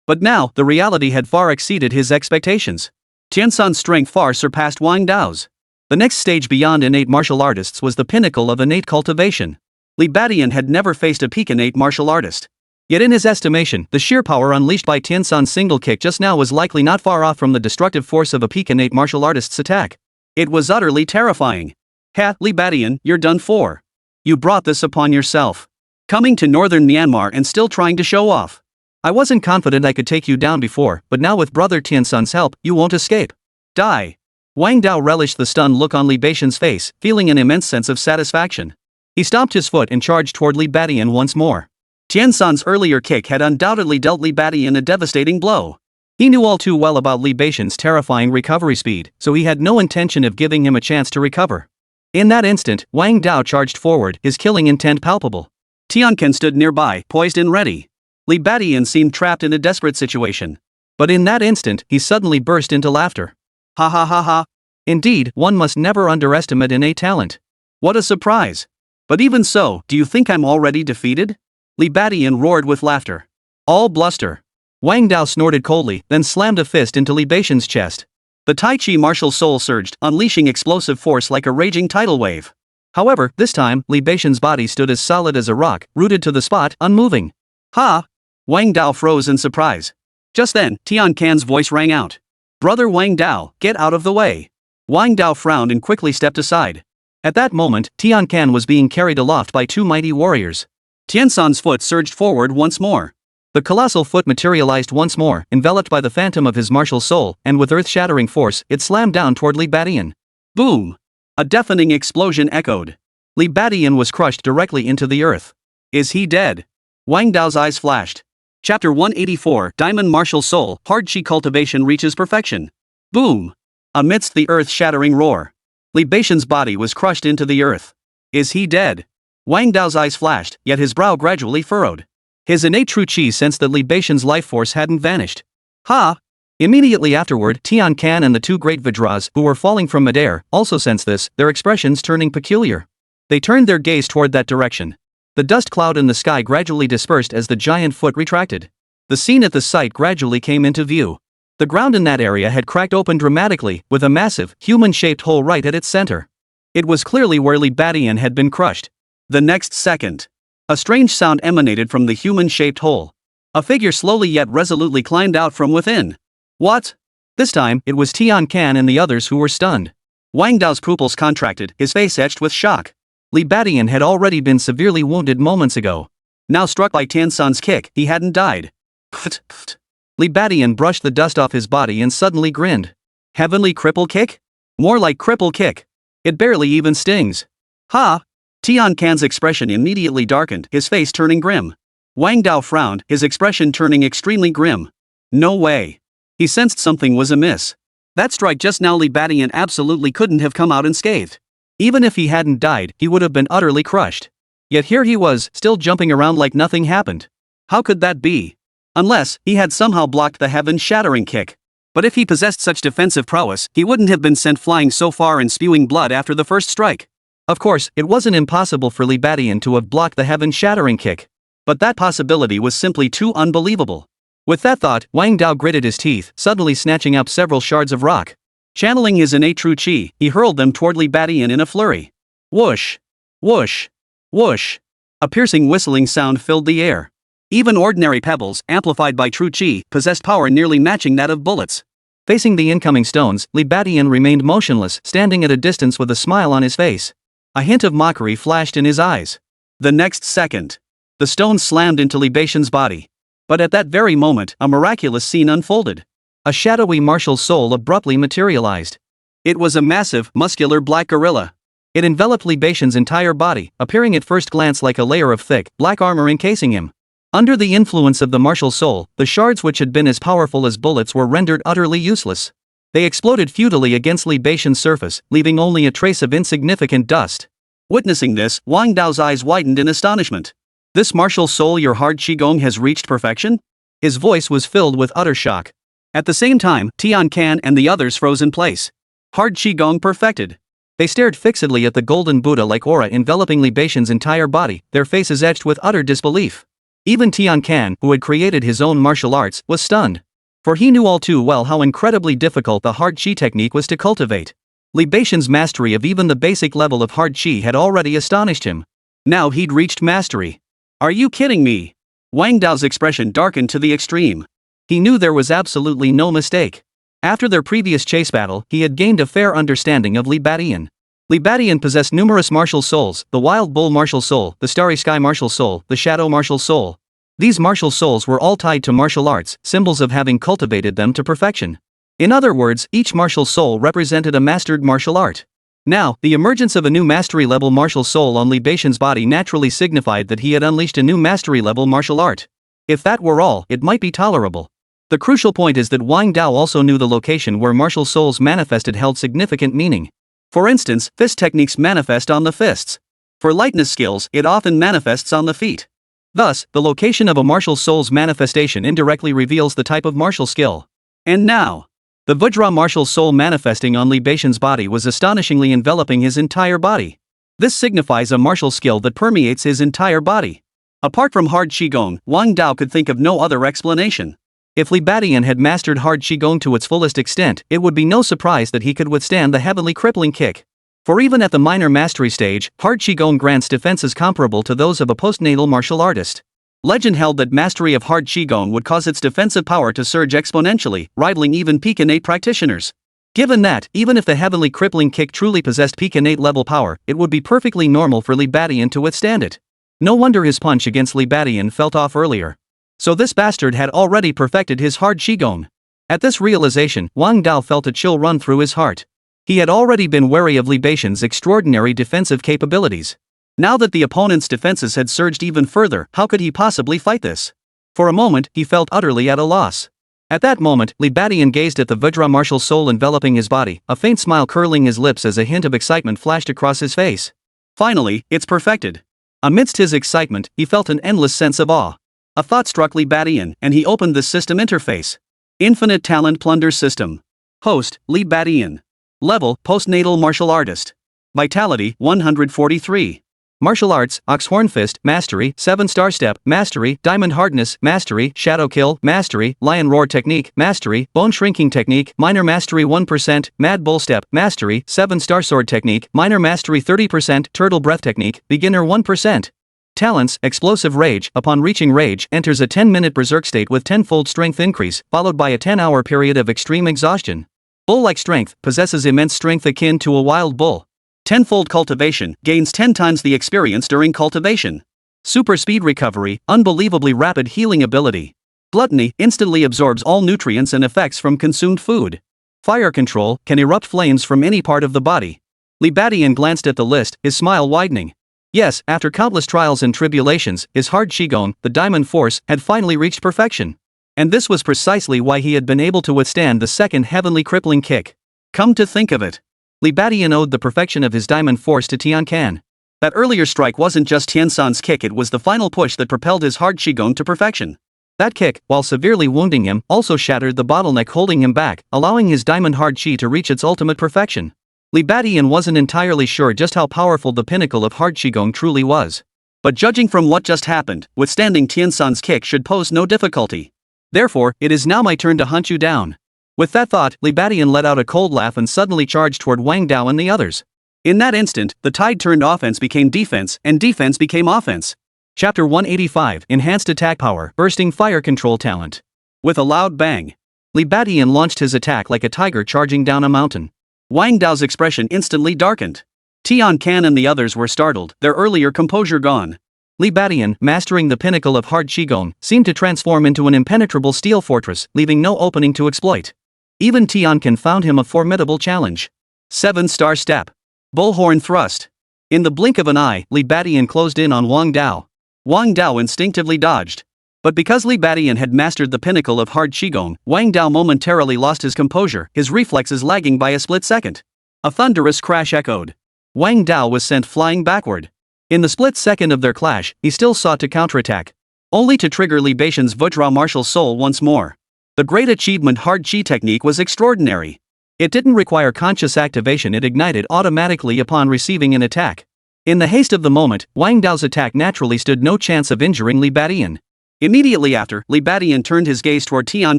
But now, the reality had far exceeded his expectations. Tiansan's strength far surpassed Wang Dao's. The next stage beyond innate martial artists was the pinnacle of innate cultivation. Li Beixian had never faced a peak innate martial artist. Yet in his estimation, the sheer power unleashed by Tiansan's single kick just now was likely not far off from the destructive force of a peak innate martial artist's attack. It was utterly terrifying. Ha, Li Beixian, you're done for. You brought this upon yourself. Coming to northern Myanmar and still trying to show off. I wasn't confident I could take you down before, but now with brother Tiansan's help, you won't escape. Die. Wang Dao relished the stunned look on Li Beixian's face, feeling an immense sense of satisfaction. He stomped his foot and charged toward Li Beixian once more. Tiansan's earlier kick had undoubtedly dealt Li Beixian a devastating blow. He knew all too well about Li Beixian's terrifying recovery speed, so he had no intention of giving him a chance to recover. In that instant, Wang Dao charged forward, his killing intent palpable. Tian Can stood nearby, poised and ready. Li Beixian seemed trapped in a desperate situation. But in that instant, he suddenly burst into laughter. Ha ha ha ha. Indeed, one must never underestimate innate talent. What a surprise. But even so, do you think I'm already defeated? Li Beixian roared with laughter. All bluster. Wang Dao snorted coldly, then slammed a fist into Li Beixian's chest. The Tai Chi martial soul surged, unleashing explosive force like a raging tidal wave. However, this time, Li Beixian's body stood as solid as a rock, rooted to the spot, unmoving. Ha! Wang Dao froze in surprise. Just then, Tian Can's voice rang out. Brother Wang Dao, get out of the way. Wang Dao frowned and quickly stepped aside. At that moment, Tian Can was being carried aloft by two mighty warriors. Tiansan's foot surged forward once more. The colossal foot materialized once more, enveloped by the phantom of his martial soul, and with earth-shattering force, it slammed down toward Li Beixian. Boom! A deafening explosion echoed. Li Beixian was crushed directly into the earth. Is he dead? Wang Dao's eyes flashed. Chapter 184, Diamond Martial Soul, Hard Chi Cultivation Reaches Perfection. Boom! Amidst the earth-shattering roar, Li Beixian's body was crushed into the earth. Is he dead? Wang Dao's eyes flashed, yet his brow gradually furrowed. His innate true chi sensed that Li Beixian's life force hadn't vanished. Ha! Immediately afterward, Tian Can and the two great Vajras, who were falling from midair, also sensed this, their expressions turning peculiar. They turned their gaze toward that direction. The dust cloud in the sky gradually dispersed as the giant foot retracted. The scene at the site gradually came into view. The ground in that area had cracked open dramatically, with a massive, human-shaped hole right at its center. It was clearly where Li Beixian had been crushed. The next second, a strange sound emanated from the human-shaped hole. A figure slowly yet resolutely climbed out from within. What? This time, it was Tian Can and the others who were stunned. Wang Dao's pupils contracted, his face etched with shock. Li Beixian had already been severely wounded moments ago. Now struck by Tiansan's kick, he hadn't died. Pft, pft. Li Beixian brushed the dust off his body and suddenly grinned. Heavenly cripple kick? More like cripple kick. It barely even stings. Ha! Tian Can's expression immediately darkened, his face turning grim. Wang Dao frowned, his expression turning extremely grim. No way. He sensed something was amiss. That strike just now Li Badian absolutely couldn't have come out unscathed. Even if he hadn't died, he would have been utterly crushed. Yet here he was, still jumping around like nothing happened. How could that be? Unless he had somehow blocked the heaven-shattering kick. But if he possessed such defensive prowess, he wouldn't have been sent flying so far and spewing blood after the first strike. Of course, it wasn't impossible for Li Badian to have blocked the heaven-shattering kick. But that possibility was simply too unbelievable. With that thought, Wang Dao gritted his teeth, suddenly snatching up several shards of rock. Channeling his innate true qi, he hurled them toward Li Badian in a flurry. Whoosh! Whoosh! Whoosh! A piercing whistling sound filled the air. Even ordinary pebbles, amplified by true qi, possessed power nearly matching that of bullets. Facing the incoming stones, Li Badian remained motionless, standing at a distance with a smile on his face. A hint of mockery flashed in his eyes. The next second, the stones slammed into Li Badian's body. But at that very moment, a miraculous scene unfolded. A shadowy martial soul abruptly materialized. It was a massive, muscular black gorilla. It enveloped Li Badian's entire body, appearing at first glance like a layer of thick, black armor encasing him. Under the influence of the martial soul, the shards which had been as powerful as bullets were rendered utterly useless. They exploded futilely against Li Badian's surface, leaving only a trace of insignificant dust. Witnessing this, Wang Dao's eyes widened in astonishment. This martial soul, your hard qigong has reached perfection? His voice was filled with utter shock. At the same time, Tian Can and the others froze in place. Hard qigong perfected. They stared fixedly at the golden Buddha-like aura enveloping Li Badian's entire body, their faces etched with utter disbelief. Even Tian Can, who had created his own martial arts, was stunned. For he knew all too well how incredibly difficult the hard qi technique was to cultivate. Li Badian's mastery of even the basic level of hard qi had already astonished him. Now he'd reached mastery. Are you kidding me? Wang Dao's expression darkened to the extreme. He knew there was absolutely no mistake. After their previous chase battle, he had gained a fair understanding of Li Badian. Li Badian possessed numerous martial souls, the Wild Bull martial soul, the Starry Sky martial soul, the Shadow martial soul. These martial souls were all tied to martial arts, symbols of having cultivated them to perfection. In other words, each martial soul represented a mastered martial art. Now, the emergence of a new mastery-level martial soul on Li Badian's body naturally signified that he had unleashed a new mastery-level martial art. If that were all, it might be tolerable. The crucial point is that Wang Dao also knew the location where martial souls manifested held significant meaning. For instance, fist techniques manifest on the fists. For lightness skills, it often manifests on the feet. Thus, the location of a martial soul's manifestation indirectly reveals the type of martial skill. And now, the Vajra martial soul manifesting on Li Badian's body was astonishingly enveloping his entire body. This signifies a martial skill that permeates his entire body. Apart from hard qigong, Wang Dao could think of no other explanation. If Li Badian had mastered hard qigong to its fullest extent, it would be no surprise that he could withstand the heavenly crippling kick. For even at the minor mastery stage, hard qigong grants defenses comparable to those of a postnatal martial artist. Legend held that mastery of hard qigong would cause its defensive power to surge exponentially, rivaling even peak innate practitioners. Given that, even if the heavenly crippling kick truly possessed peak innate level power, it would be perfectly normal for Li Badian to withstand it. No wonder his punch against Li Badian felt off earlier. So this bastard had already perfected his hard qigong. At this realization, Wang Dao felt a chill run through his heart. He had already been wary of Li Badian's extraordinary defensive capabilities. Now that the opponent's defenses had surged even further, how could he possibly fight this? For a moment, he felt utterly at a loss. At that moment, Li Badian gazed at the Vajra martial soul enveloping his body, a faint smile curling his lips as a hint of excitement flashed across his face. Finally, it's perfected. Amidst his excitement, he felt an endless sense of awe. A thought struck Li Badian, and he opened the system interface. Infinite Plunder System. Host, Li Badian. Level, postnatal martial artist. Vitality, 143. Martial Arts, Oxhorn Fist, Mastery, 7-star Step, Mastery, Diamond Hardness, Mastery, Shadow Kill, Mastery, Lion Roar Technique, Mastery, Bone Shrinking Technique, Minor Mastery 1%, Mad Bull Step, Mastery, 7-star Sword Technique, Minor Mastery 30%, Turtle Breath Technique, Beginner 1%. Talents, Explosive Rage, upon reaching Rage, enters a 10-minute berserk state with tenfold strength increase, followed by a 10-hour period of extreme exhaustion. Bull-like Strength, possesses immense strength akin to a wild bull. Tenfold Cultivation, gains 10 times the experience during cultivation. Super Speed Recovery, unbelievably rapid healing ability. Gluttony, instantly absorbs all nutrients and effects from consumed food. Fire Control, can erupt flames from any part of the body. Li Badian glanced at the list, his smile widening. Yes, after countless trials and tribulations, his hard qigong, the Diamond Force, had finally reached perfection. And this was precisely why he had been able to withstand the second heavenly crippling kick. Come to think of it, Li Badian owed the perfection of his diamond force to Tian Can. that earlier strike wasn't just Tiansan's kick, it was the final push that propelled his hard Qigong to perfection. That kick, while severely wounding him, also shattered the bottleneck holding him back, allowing his diamond hard Qi to reach its ultimate perfection. Li Badian wasn't entirely sure just how powerful the pinnacle of hard Qigong truly was. But judging from what just happened, withstanding Tiansan's kick should pose no difficulty. Therefore, it is now my turn to hunt you down. With that thought, Li Badian let out a cold laugh and suddenly charged toward Wang Dao and the others. In that instant, the tide turned, offense became defense, and defense became offense. Chapter 185, Enhanced Attack Power, Bursting Fire Control Talent. With a loud bang, Li Badian launched his attack like a tiger charging down a mountain. Wang Dao's expression instantly darkened. Tian Can and the others were startled, their earlier composure gone. Li Badian, mastering the pinnacle of hard Qigong, seemed to transform into an impenetrable steel fortress, leaving no opening to exploit. Even Tian Can found him a formidable challenge. 7-star step. Bullhorn thrust. In the blink of an eye, Li Badian closed in on Wang Dao. Wang Dao instinctively dodged. But because Li Badian had mastered the pinnacle of hard Qigong, Wang Dao momentarily lost his composure, his reflexes lagging by a split second. A thunderous crash echoed. Wang Dao was sent flying backward. In the split second of their clash, he still sought to counterattack, only to trigger Li Badian's Vajra martial soul once more. The great achievement hard Qi technique was extraordinary. It didn't require conscious activation, it ignited automatically upon receiving an attack. In the haste of the moment, Wang Dao's attack naturally stood no chance of injuring Li Badian. Immediately after, Li Badian turned his gaze toward Tian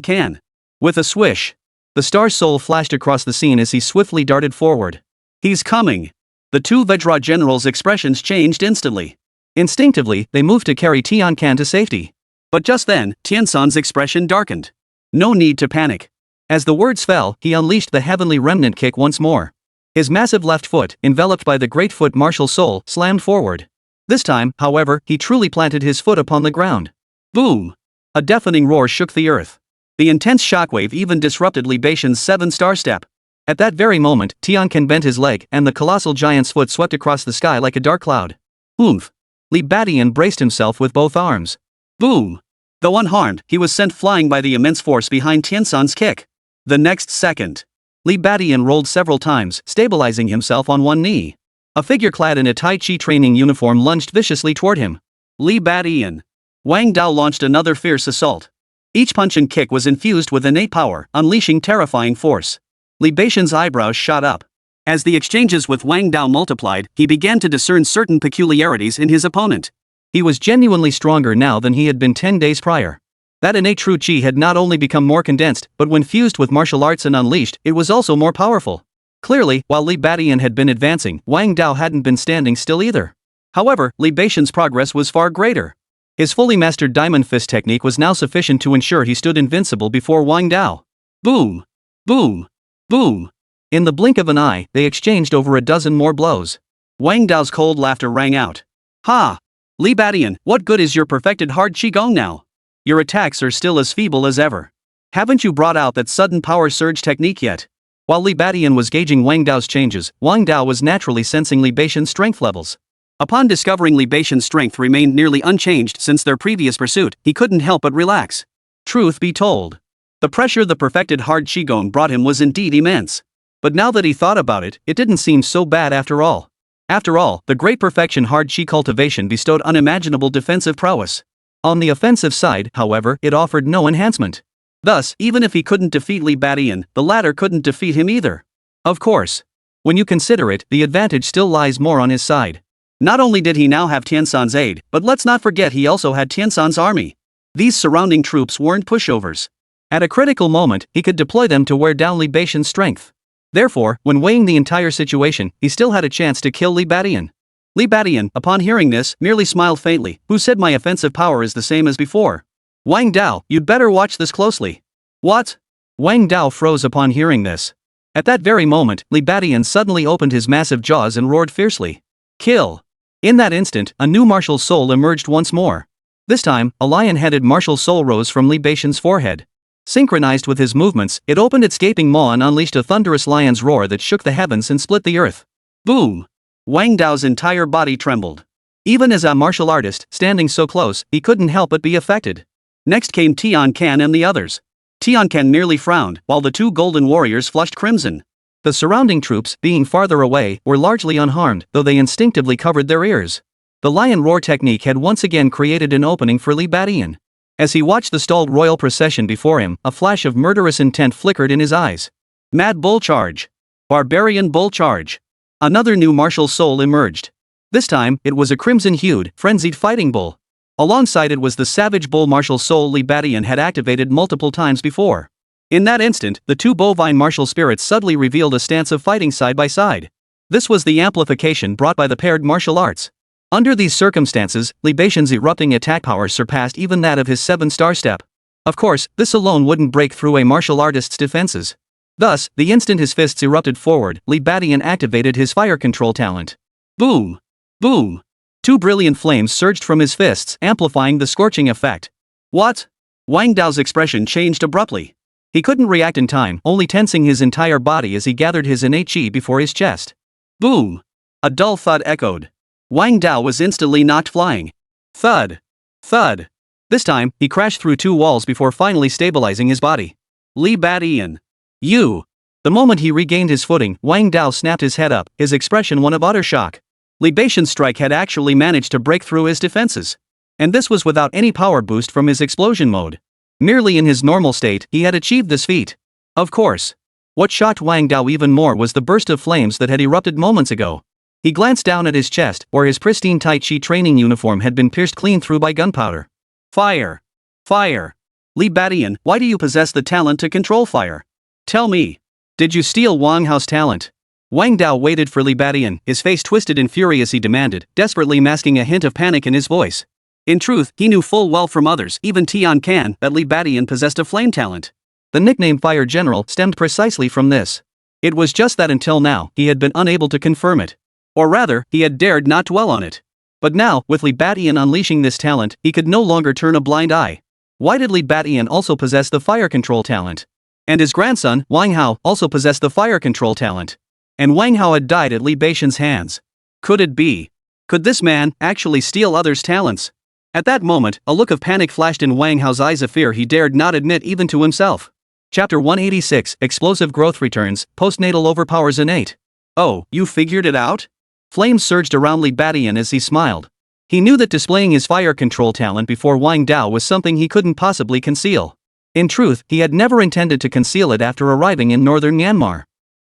Can. With a swish, the star's soul flashed across the scene as he swiftly darted forward. He's coming. The two Vajra generals' expressions changed instantly. Instinctively, they moved to carry Tian Can to safety. But just then, Tiansan's expression darkened. No need to panic. As the words fell, he unleashed the heavenly remnant kick once more. His massive left foot, enveloped by the great foot martial soul, slammed forward. This time, however, he truly planted his foot upon the ground. Boom! A deafening roar shook the earth. The intense shockwave even disrupted Li Badian's 7-star step. At that very moment, Tian Can bent his leg, and the colossal giant's foot swept across the sky like a dark cloud. Oomph! Li Badian braced himself with both arms. Boom! Though unharmed, he was sent flying by the immense force behind Tiansan's kick. The next second, Li Badian rolled several times, stabilizing himself on one knee. A figure clad in a Tai Chi training uniform lunged viciously toward him. Li Badian. Wang Dao launched another fierce assault. Each punch and kick was infused with innate power, unleashing terrifying force. Li Badian's eyebrows shot up. As the exchanges with Wang Dao multiplied, he began to discern certain peculiarities in his opponent. He was genuinely stronger now than he had been 10 days prior. That innate true Qi had not only become more condensed, but when fused with martial arts and unleashed, it was also more powerful. Clearly, while Li Badian had been advancing, Wang Dao hadn't been standing still either. However, Li Badian's progress was far greater. His fully mastered diamond fist technique was now sufficient to ensure he stood invincible before Wang Dao. Boom! Boom! Boom! In the blink of an eye, they exchanged over a dozen more blows. Wang Dao's cold laughter rang out. Ha! Li Badian, what good is your perfected hard Qigong now? Your attacks are still as feeble as ever. Haven't you brought out that sudden power surge technique yet? While Li Badian was gauging Wang Dao's changes, Wang Dao was naturally sensing Li Badian's strength levels. Upon discovering Li Badian's strength remained nearly unchanged since their previous pursuit, he couldn't help but relax. Truth be told, the pressure the perfected hard Qigong brought him was indeed immense. But now that he thought about it, it didn't seem so bad after all. After all, the great perfection hard Qi cultivation bestowed unimaginable defensive prowess. On the offensive side, however, it offered no enhancement. Thus, even if he couldn't defeat Li Badian, the latter couldn't defeat him either. Of course. When you consider it, the advantage still lies more on his side. Not only did he now have Tiansan's aid, but let's not forget he also had Tiansan's army. These surrounding troops weren't pushovers. At a critical moment, he could deploy them to wear down Li Badian's strength. Therefore, when weighing the entire situation, he still had a chance to kill Li Badian. Li Badian, upon hearing this, merely smiled faintly. Who said my offensive power is the same as before? Wang Dao, you'd better watch this closely. What? Wang Dao froze upon hearing this. At that very moment, Li Badian suddenly opened his massive jaws and roared fiercely. Kill! In that instant, a new martial soul emerged once more. This time, a lion-headed martial soul rose from Li Badian's forehead. Synchronized with his movements, it opened its gaping maw and unleashed a thunderous lion's roar that shook the heavens and split the earth. Boom! Wang Dao's entire body trembled. Even as a martial artist, standing so close, he couldn't help but be affected. Next came Tian Can and the others. Tian Can merely frowned, while the two golden warriors flushed crimson. The surrounding troops, being farther away, were largely unharmed, though they instinctively covered their ears. The lion roar technique had once again created an opening for Li Badian. As he watched the stalled royal procession before him, a flash of murderous intent flickered in his eyes. Mad Bull Charge. Barbarian Bull Charge. Another new martial soul emerged. This time, it was a crimson-hued, frenzied fighting bull. Alongside it was the savage bull martial soul Li Badian had activated multiple times before. In that instant, the two bovine martial spirits subtly revealed a stance of fighting side by side. This was the amplification brought by the paired martial arts. Under these circumstances, Li Badian's erupting attack power surpassed even that of his 7-star step. Of course, this alone wouldn't break through a martial artist's defenses. Thus, the instant his fists erupted forward, Li Badian activated his fire control talent. Boom! Boom! Two brilliant flames surged from his fists, amplifying the scorching effect. What? Wang Dao's expression changed abruptly. He couldn't react in time, only tensing his entire body as he gathered his innate chi before his chest. Boom! A dull thud echoed. Wang Dao was instantly knocked flying. Thud! Thud! This time, he crashed through two walls before finally stabilizing his body. Li Badian. You! The moment he regained his footing, Wang Dao snapped his head up, his expression one of utter shock. Li Badian's strike had actually managed to break through his defenses. And this was without any power boost from his explosion mode. Merely in his normal state, he had achieved this feat. Of course. What shocked Wang Dao even more was the burst of flames that had erupted moments ago. He glanced down at his chest, where his pristine Tai Chi training uniform had been pierced clean through by gunpowder. Fire! Fire! Li Badian, why do you possess the talent to control fire? Tell me. Did you steal Wang Hao's talent? Wang Dao waited for Li Badian, his face twisted in fury as he demanded, desperately masking a hint of panic in his voice. In truth, he knew full well from others, even Tian Can, that Li Badian possessed a flame talent. The nickname Fire General stemmed precisely from this. It was just that until now, he had been unable to confirm it. Or rather, he had dared not dwell on it. But now, with Li Badian unleashing this talent, he could no longer turn a blind eye. Why did Li Badian also possess the fire control talent? And his grandson, Wang Hao, also possessed the fire control talent. And Wang Hao had died at Li Badian's hands. Could it be? Could this man actually steal others' talents? At that moment, a look of panic flashed in Wang Hao's eyes, a fear he dared not admit even to himself. Chapter 186, Explosive Growth Returns, Postnatal Overpowers Innate. Oh, you figured it out? Flames surged around Li Badian as he smiled. He knew that displaying his fire control talent before Wang Dao was something he couldn't possibly conceal. In truth, he had never intended to conceal it after arriving in northern Myanmar.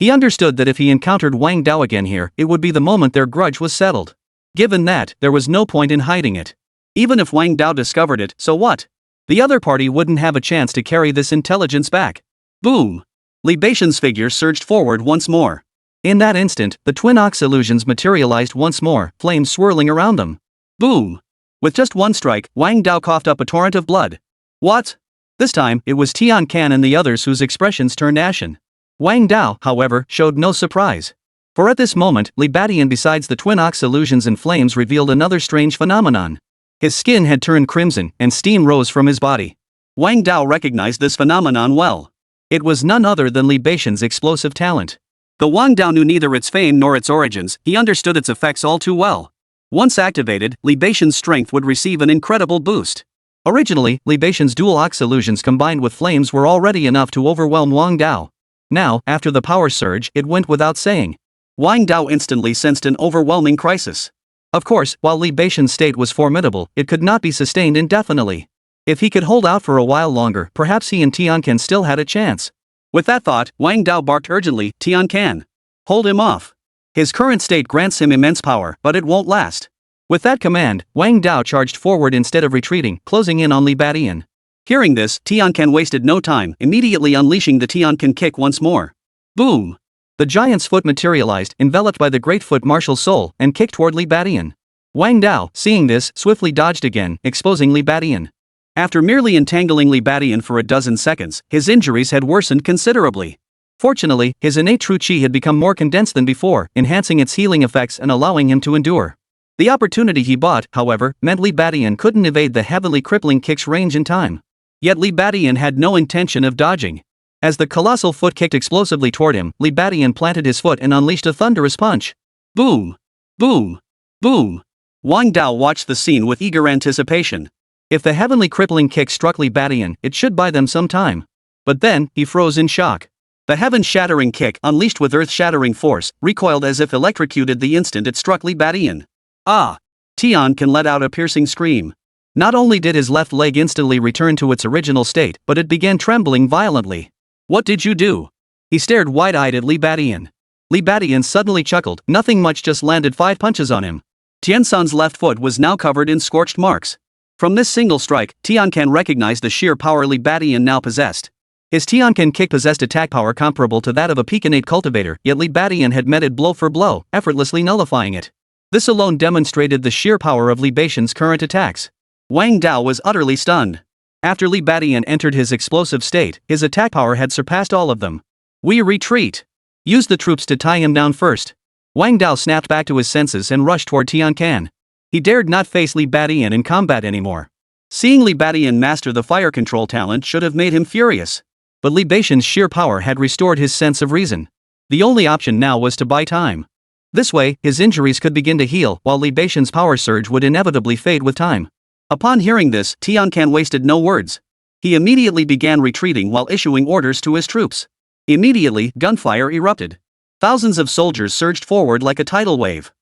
He understood that if he encountered Wang Dao again here, it would be the moment their grudge was settled. Given that, there was no point in hiding it. Even if Wang Dao discovered it, so what? The other party wouldn't have a chance to carry this intelligence back. Boom! Li Badian's figure surged forward once more. In that instant, the twin ox illusions materialized once more, flames swirling around them. Boom! With just one strike, Wang Dao coughed up a torrent of blood. What? This time, it was Tian Can and the others whose expressions turned ashen. Wang Dao, however, showed no surprise. For at this moment, Li Badian besides the twin ox illusions and flames revealed another strange phenomenon. His skin had turned crimson, and steam rose from his body. Wang Dao recognized this phenomenon well. It was none other than Li Badian's explosive talent. Though Wang Dao knew neither its fame nor its origins, he understood its effects all too well. Once activated, Li Badian's strength would receive an incredible boost. Originally, Li Badian's dual ox illusions combined with flames were already enough to overwhelm Wang Dao. Now, after the power surge, it went without saying. Wang Dao instantly sensed an overwhelming crisis. Of course, while Li Badian's state was formidable, it could not be sustained indefinitely. If he could hold out for a while longer, perhaps he and Tian Can still had a chance. With that thought, Wang Dao barked urgently, Tian Can. Hold him off. His current state grants him immense power, but it won't last. With that command, Wang Dao charged forward instead of retreating, closing in on Li Badian. Hearing this, Tian Can wasted no time, immediately unleashing the Tian Can kick once more. Boom! The giant's foot materialized, enveloped by the great foot martial soul, and kicked toward Li Badian. Wang Dao, seeing this, swiftly dodged again, exposing Li Badian. After merely entangling Li Badian for a dozen seconds, his injuries had worsened considerably. Fortunately, his innate true chi had become more condensed than before, enhancing its healing effects and allowing him to endure. The opportunity he bought, however, meant Li Badian couldn't evade the heavily crippling kick's range in time. Yet Li Badian had no intention of dodging. As the colossal foot kicked explosively toward him, Li Badian planted his foot and unleashed a thunderous punch. Boom! Boom! Boom! Wang Dao watched the scene with eager anticipation. If the heavenly crippling kick struck Li Badian, it should buy them some time. But then, he froze in shock. The heaven-shattering kick, unleashed with earth-shattering force, recoiled as if electrocuted the instant it struck Li Badian. Ah! Tian Can let out a piercing scream. Not only did his left leg instantly return to its original state, but it began trembling violently. What did you do? He stared wide-eyed at Li Badian. Li Badian suddenly chuckled, nothing much, just landed 5 punches on him. Tiansan's left foot was now covered in scorched marks. From this single strike, Tian Can recognized the sheer power Li Badian now possessed. His Tian Can kick possessed attack power comparable to that of a Pekinate cultivator, yet Li Badian had met it blow for blow, effortlessly nullifying it. This alone demonstrated the sheer power of Li Badian's current attacks. Wang Dao was utterly stunned. After Li Badian entered his explosive state, his attack power had surpassed all of them. We retreat. Use the troops to tie him down first. Wang Dao snapped back to his senses and rushed toward Tian Can. He dared not face Li Badian in combat anymore. Seeing Li Badian master the fire control talent should have made him furious. But Li Badian's sheer power had restored his sense of reason. The only option now was to buy time. This way, his injuries could begin to heal, while Li Badian's power surge would inevitably fade with time. Upon hearing this, Tian Can wasted no words. He immediately began retreating while issuing orders to his troops. Immediately, gunfire erupted. Thousands of soldiers surged forward like a tidal wave.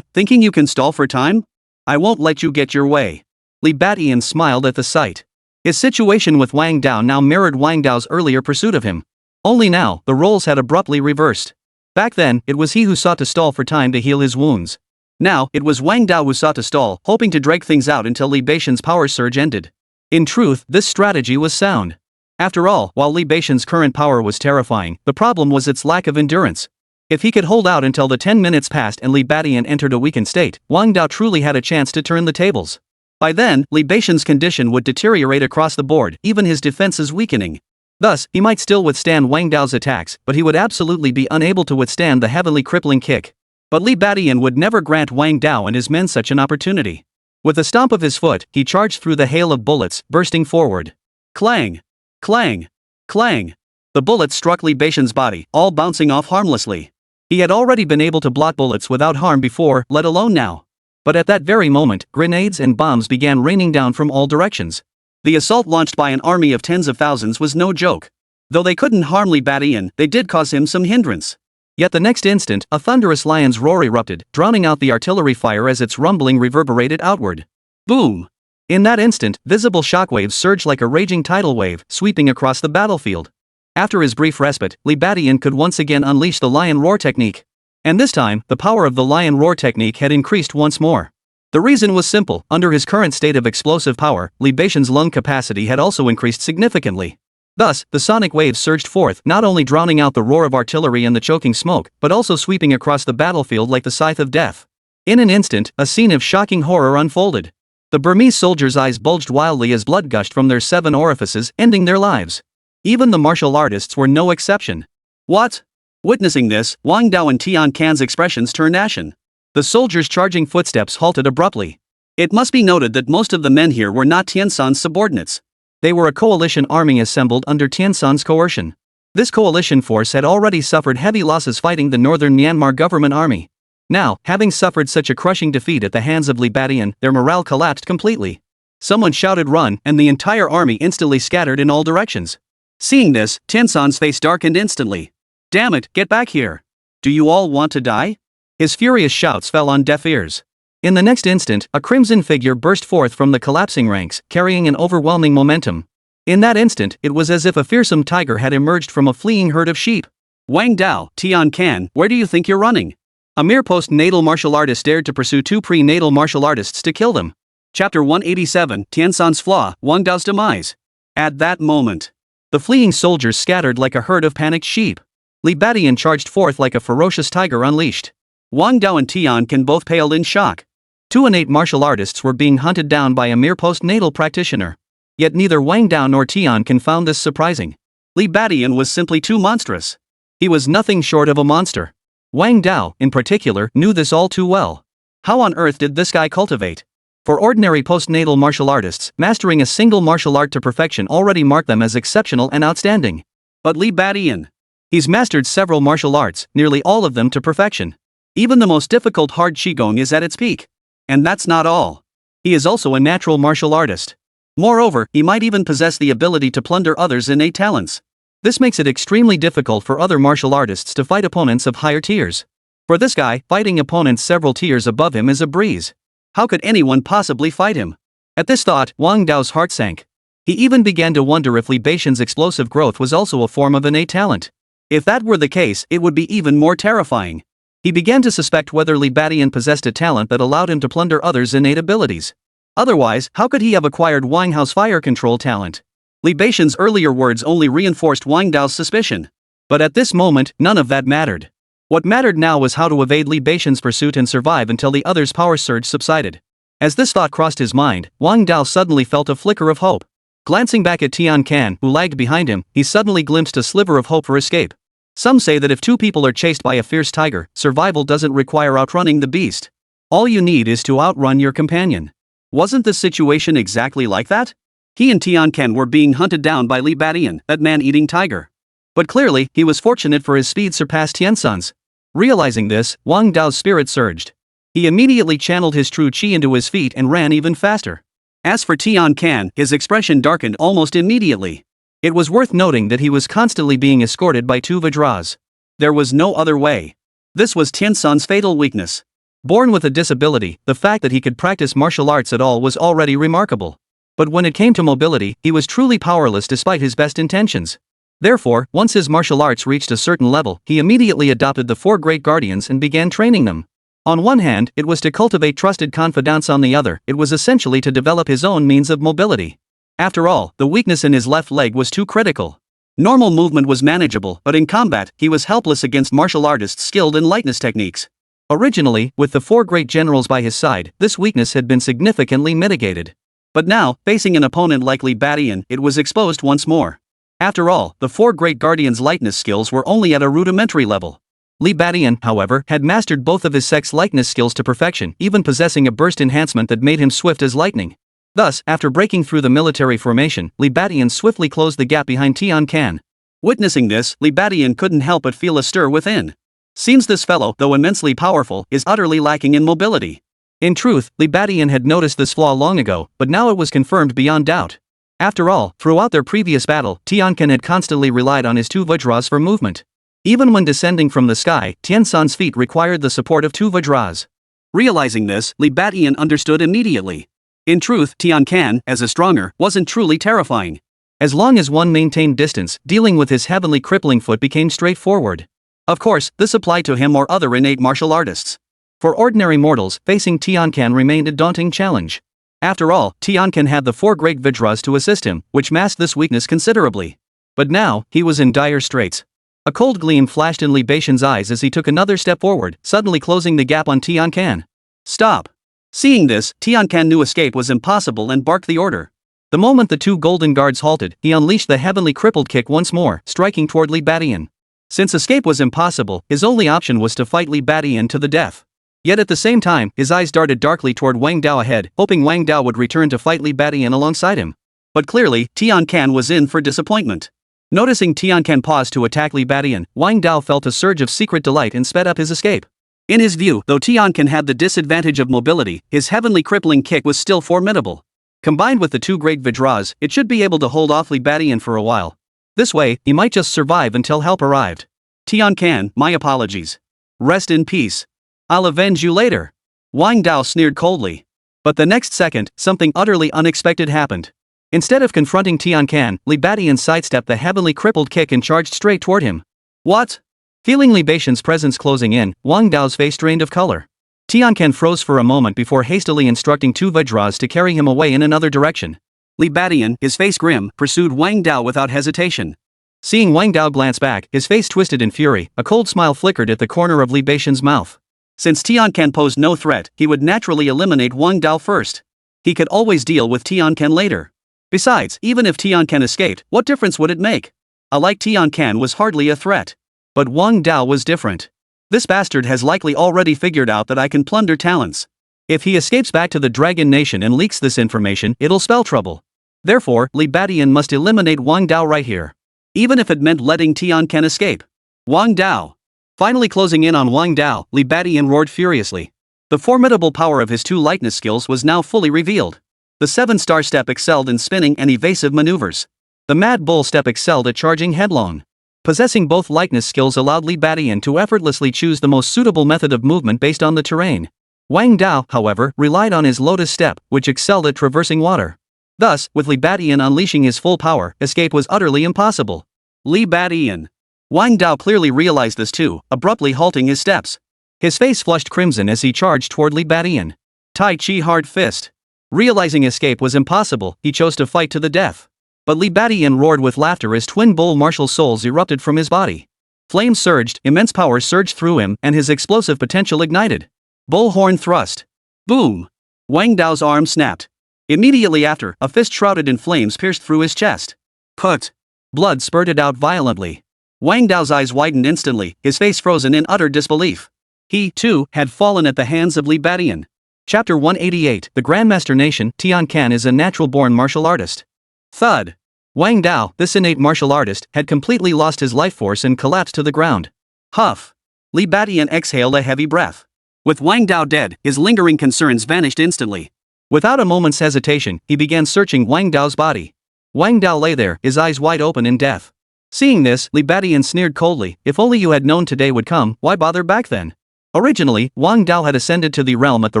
Thinking you can stall for time? I won't let you get your way. Li Badian smiled at the sight. His situation with Wang Dao now mirrored Wang Dao's earlier pursuit of him. Only now, the roles had abruptly reversed. Back then, it was he who sought to stall for time to heal his wounds. Now, it was Wang Dao who sought to stall, hoping to drag things out until Li Badian's power surge ended. In truth, this strategy was sound. After all, while Li Badian's current power was terrifying, the problem was its lack of endurance. If he could hold out until the 10 minutes passed and Li Badian entered a weakened state, Wang Dao truly had a chance to turn the tables. By then, Li Badian's condition would deteriorate across the board, even his defenses weakening. Thus, he might still withstand Wang Dao's attacks, but he would absolutely be unable to withstand the heavenly crippling kick. But Li Badian would never grant Wang Dao and his men such an opportunity. With a stomp of his foot, he charged through the hail of bullets, bursting forward. Clang! Clang! Clang! The bullets struck Li Badian's body, all bouncing off harmlessly. He had already been able to block bullets without harm before, let alone now. But at that very moment, grenades and bombs began raining down from all directions. The assault launched by an army of tens of thousands was no joke. Though they couldn't harm Li Badian, they did cause him some hindrance. Yet the next instant, a thunderous lion's roar erupted, drowning out the artillery fire as its rumbling reverberated outward. Boom! In that instant, visible shockwaves surged like a raging tidal wave, sweeping across the battlefield. After his brief respite, Li Badian could once again unleash the lion roar technique. And this time, the power of the lion roar technique had increased once more. The reason was simple: under his current state of explosive power, Li Badian's lung capacity had also increased significantly. Thus, the sonic waves surged forth, not only drowning out the roar of artillery and the choking smoke, but also sweeping across the battlefield like the scythe of death. In an instant, a scene of shocking horror unfolded. The Burmese soldiers' eyes bulged wildly as blood gushed from their 7 orifices, ending their lives. Even the martial artists were no exception. What? Witnessing this, Wang Dao and Tian Can's expressions turned ashen. The soldiers' charging footsteps halted abruptly. It must be noted that most of the men here were not Tiansan's subordinates. They were a coalition army assembled under Tiansan's coercion. This coalition force had already suffered heavy losses fighting the northern Myanmar government army. Now, having suffered such a crushing defeat at the hands of Li Badian, their morale collapsed completely. Someone shouted "Run!" and the entire army instantly scattered in all directions. Seeing this, Tiansan's face darkened instantly. Damn it, get back here! Do you all want to die? His furious shouts fell on deaf ears. In the next instant, a crimson figure burst forth from the collapsing ranks, carrying an overwhelming momentum. In that instant, it was as if a fearsome tiger had emerged from a fleeing herd of sheep. Wang Dao, Tian Can, where do you think you're running? A mere post-natal martial artist dared to pursue 2 pre-natal martial artists to kill them. Chapter 187, Tiansan's Flaw, Wang Dao's Demise. At that moment, the fleeing soldiers scattered like a herd of panicked sheep. Li Badian charged forth like a ferocious tiger unleashed. Wang Dao and Tian Can both paled in shock. 2 innate martial artists were being hunted down by a mere post-natal practitioner. Yet neither Wang Dao nor Tian Can found this surprising. Li Badian was simply too monstrous. He was nothing short of a monster. Wang Dao, in particular, knew this all too well. How on earth did this guy cultivate? For ordinary post-natal martial artists, mastering a single martial art to perfection already marked them as exceptional and outstanding. But Li Badian, he's mastered several martial arts, nearly all of them to perfection. Even the most difficult hard qigong is at its peak. And that's not all. He is also a natural martial artist. Moreover, he might even possess the ability to plunder others' innate talents. This makes it extremely difficult for other martial artists to fight opponents of higher tiers. For this guy, fighting opponents several tiers above him is a breeze. How could anyone possibly fight him? At this thought, Wang Dao's heart sank. He even began to wonder if Li Beixian's explosive growth was also a form of innate talent. If that were the case, it would be even more terrifying. He began to suspect whether Li Beixian possessed a talent that allowed him to plunder others' innate abilities. Otherwise, how could he have acquired Wang Hao's fire control talent? Li Beixian's earlier words only reinforced Wang Dao's suspicion. But at this moment, none of that mattered. What mattered now was how to evade Li Beixian's pursuit and survive until the other's power surge subsided. As this thought crossed his mind, Wang Dao suddenly felt a flicker of hope. Glancing back at Tian Can, who lagged behind him, he suddenly glimpsed a sliver of hope for escape. Some say that if two people are chased by a fierce tiger, survival doesn't require outrunning the beast. All you need is to outrun your companion. Wasn't the situation exactly like that? He and Tian Can were being hunted down by Li Beixian, that man-eating tiger. But clearly, he was fortunate, for his speed surpassed Tiansun's. Realizing this, Wang Dao's spirit surged. He immediately channeled his true qi into his feet and ran even faster. As for Tian Can, his expression darkened almost immediately. It was worth noting that he was constantly being escorted by two Vajras. There was no other way. This was Tiansun's fatal weakness. Born with a disability, the fact that he could practice martial arts at all was already remarkable. But when it came to mobility, he was truly powerless despite his best intentions. Therefore, once his martial arts reached a certain level, he immediately adopted the four great guardians and began training them. On one hand, it was to cultivate trusted confidants, on the other, it was essentially to develop his own means of mobility. After all, the weakness in his left leg was too critical. Normal movement was manageable, but in combat, he was helpless against martial artists skilled in lightness techniques. Originally, with the four great generals by his side, this weakness had been significantly mitigated. But now, facing an opponent like Li Beixian, it was exposed once more. After all, the four great guardians' lightness skills were only at a rudimentary level. Li Beixian, however, had mastered both of his sex likeness skills to perfection, even possessing a burst enhancement that made him swift as lightning. Thus, after breaking through the military formation, Li Beixian swiftly closed the gap behind Tian Can. Witnessing this, Li Beixian couldn't help but feel a stir within. Seems this fellow, though immensely powerful, is utterly lacking in mobility. In truth, Li Beixian had noticed this flaw long ago, but now it was confirmed beyond doubt. After all, throughout their previous battle, Tian Can had constantly relied on his two Vajras for movement. Even when descending from the sky, Tiansun's feet required the support of two Vajras. Realizing this, Li Beixian understood immediately. In truth, Tian Can, as a stronger, wasn't truly terrifying. As long as one maintained distance, dealing with his heavenly crippling foot became straightforward. Of course, this applied to him or other innate martial artists. For ordinary mortals, facing Tian Can remained a daunting challenge. After all, Tian Can had the four great Vajras to assist him, which masked this weakness considerably. But now, he was in dire straits. A cold gleam flashed in Li Beixian's eyes as he took another step forward, suddenly closing the gap on Tian Can. Stop! Seeing this, Tian Can knew escape was impossible and barked the order. The moment the two golden guards halted, he unleashed the heavenly crippled kick once more, striking toward Li Beixian. Since escape was impossible, his only option was to fight Li Beixian to the death. Yet at the same time, his eyes darted darkly toward Wang Dao ahead, hoping Wang Dao would return to fight Li Beixian alongside him. But clearly, Tian Can was in for disappointment. Noticing Tian Can pause to attack Li Beixian, Wang Dao felt a surge of secret delight and sped up his escape. In his view, though Tian Can had the disadvantage of mobility, his heavenly crippling kick was still formidable. Combined with the two great Vajras, it should be able to hold off Li Beixian for a while. This way, he might just survive until help arrived. Tian Can, my apologies. Rest in peace. I'll avenge you later. Wang Dao sneered coldly. But the next second, something utterly unexpected happened. Instead of confronting Tian Can, Li Beixian sidestepped the heavenly crippled kick and charged straight toward him. What? Feeling Li Beixian's presence closing in, Wang Dao's face drained of color. Tian Can froze for a moment before hastily instructing two Vajras to carry him away in another direction. Li Beixian, his face grim, pursued Wang Dao without hesitation. Seeing Wang Dao glance back, his face twisted in fury, a cold smile flickered at the corner of Li Beixian's mouth. Since Tian Can posed no threat, he would naturally eliminate Wang Dao first. He could always deal with Tian Can later. Besides, even if Tian Can escaped, what difference would it make? Alike Tian Can was hardly a threat. But Wang Dao was different. This bastard has likely already figured out that I can plunder talents. If he escapes back to the Dragon Nation and leaks this information, it'll spell trouble. Therefore, Li Beixian must eliminate Wang Dao right here. Even if it meant letting Tian Can escape. Wang Dao. Finally closing in on Wang Dao, Li Beixian roared furiously. The formidable power of his two lightness skills was now fully revealed. The 7-star step excelled in spinning and evasive maneuvers. The Mad Bull step excelled at charging headlong. Possessing both likeness skills allowed Li Badian to effortlessly choose the most suitable method of movement based on the terrain. Wang Dao, however, relied on his lotus step, which excelled at traversing water. Thus, with Li Badian unleashing his full power, escape was utterly impossible. Li Badian. Wang Dao clearly realized this too, abruptly halting his steps. His face flushed crimson as he charged toward Li Badian. Tai Chi hard fist. Realizing escape was impossible, he chose to fight to the death. But Li Badian roared with laughter as twin bull martial souls erupted from his body. Flames surged, immense power surged through him, and his explosive potential ignited. Bullhorn thrust. Boom! Wang Dao's arm snapped. Immediately after, a fist shrouded in flames pierced through his chest. Put! Blood spurted out violently. Wang Dao's eyes widened instantly, his face frozen in utter disbelief. He, too, had fallen at the hands of Li Badian. Chapter 188. The Grandmaster Nation. Tian Can is a natural-born martial artist. Thud. Wang Dao, this innate martial artist, had completely lost his life force and collapsed to the ground. Huff. Li Badian exhaled a heavy breath. With Wang Dao dead, his lingering concerns vanished instantly. Without a moment's hesitation, he began searching Wang Dao's body. Wang Dao lay there, his eyes wide open in death. Seeing this, Li Badian sneered coldly, "If only you had known today would come, why bother back then?" Originally, Wang Dao had ascended to the realm at the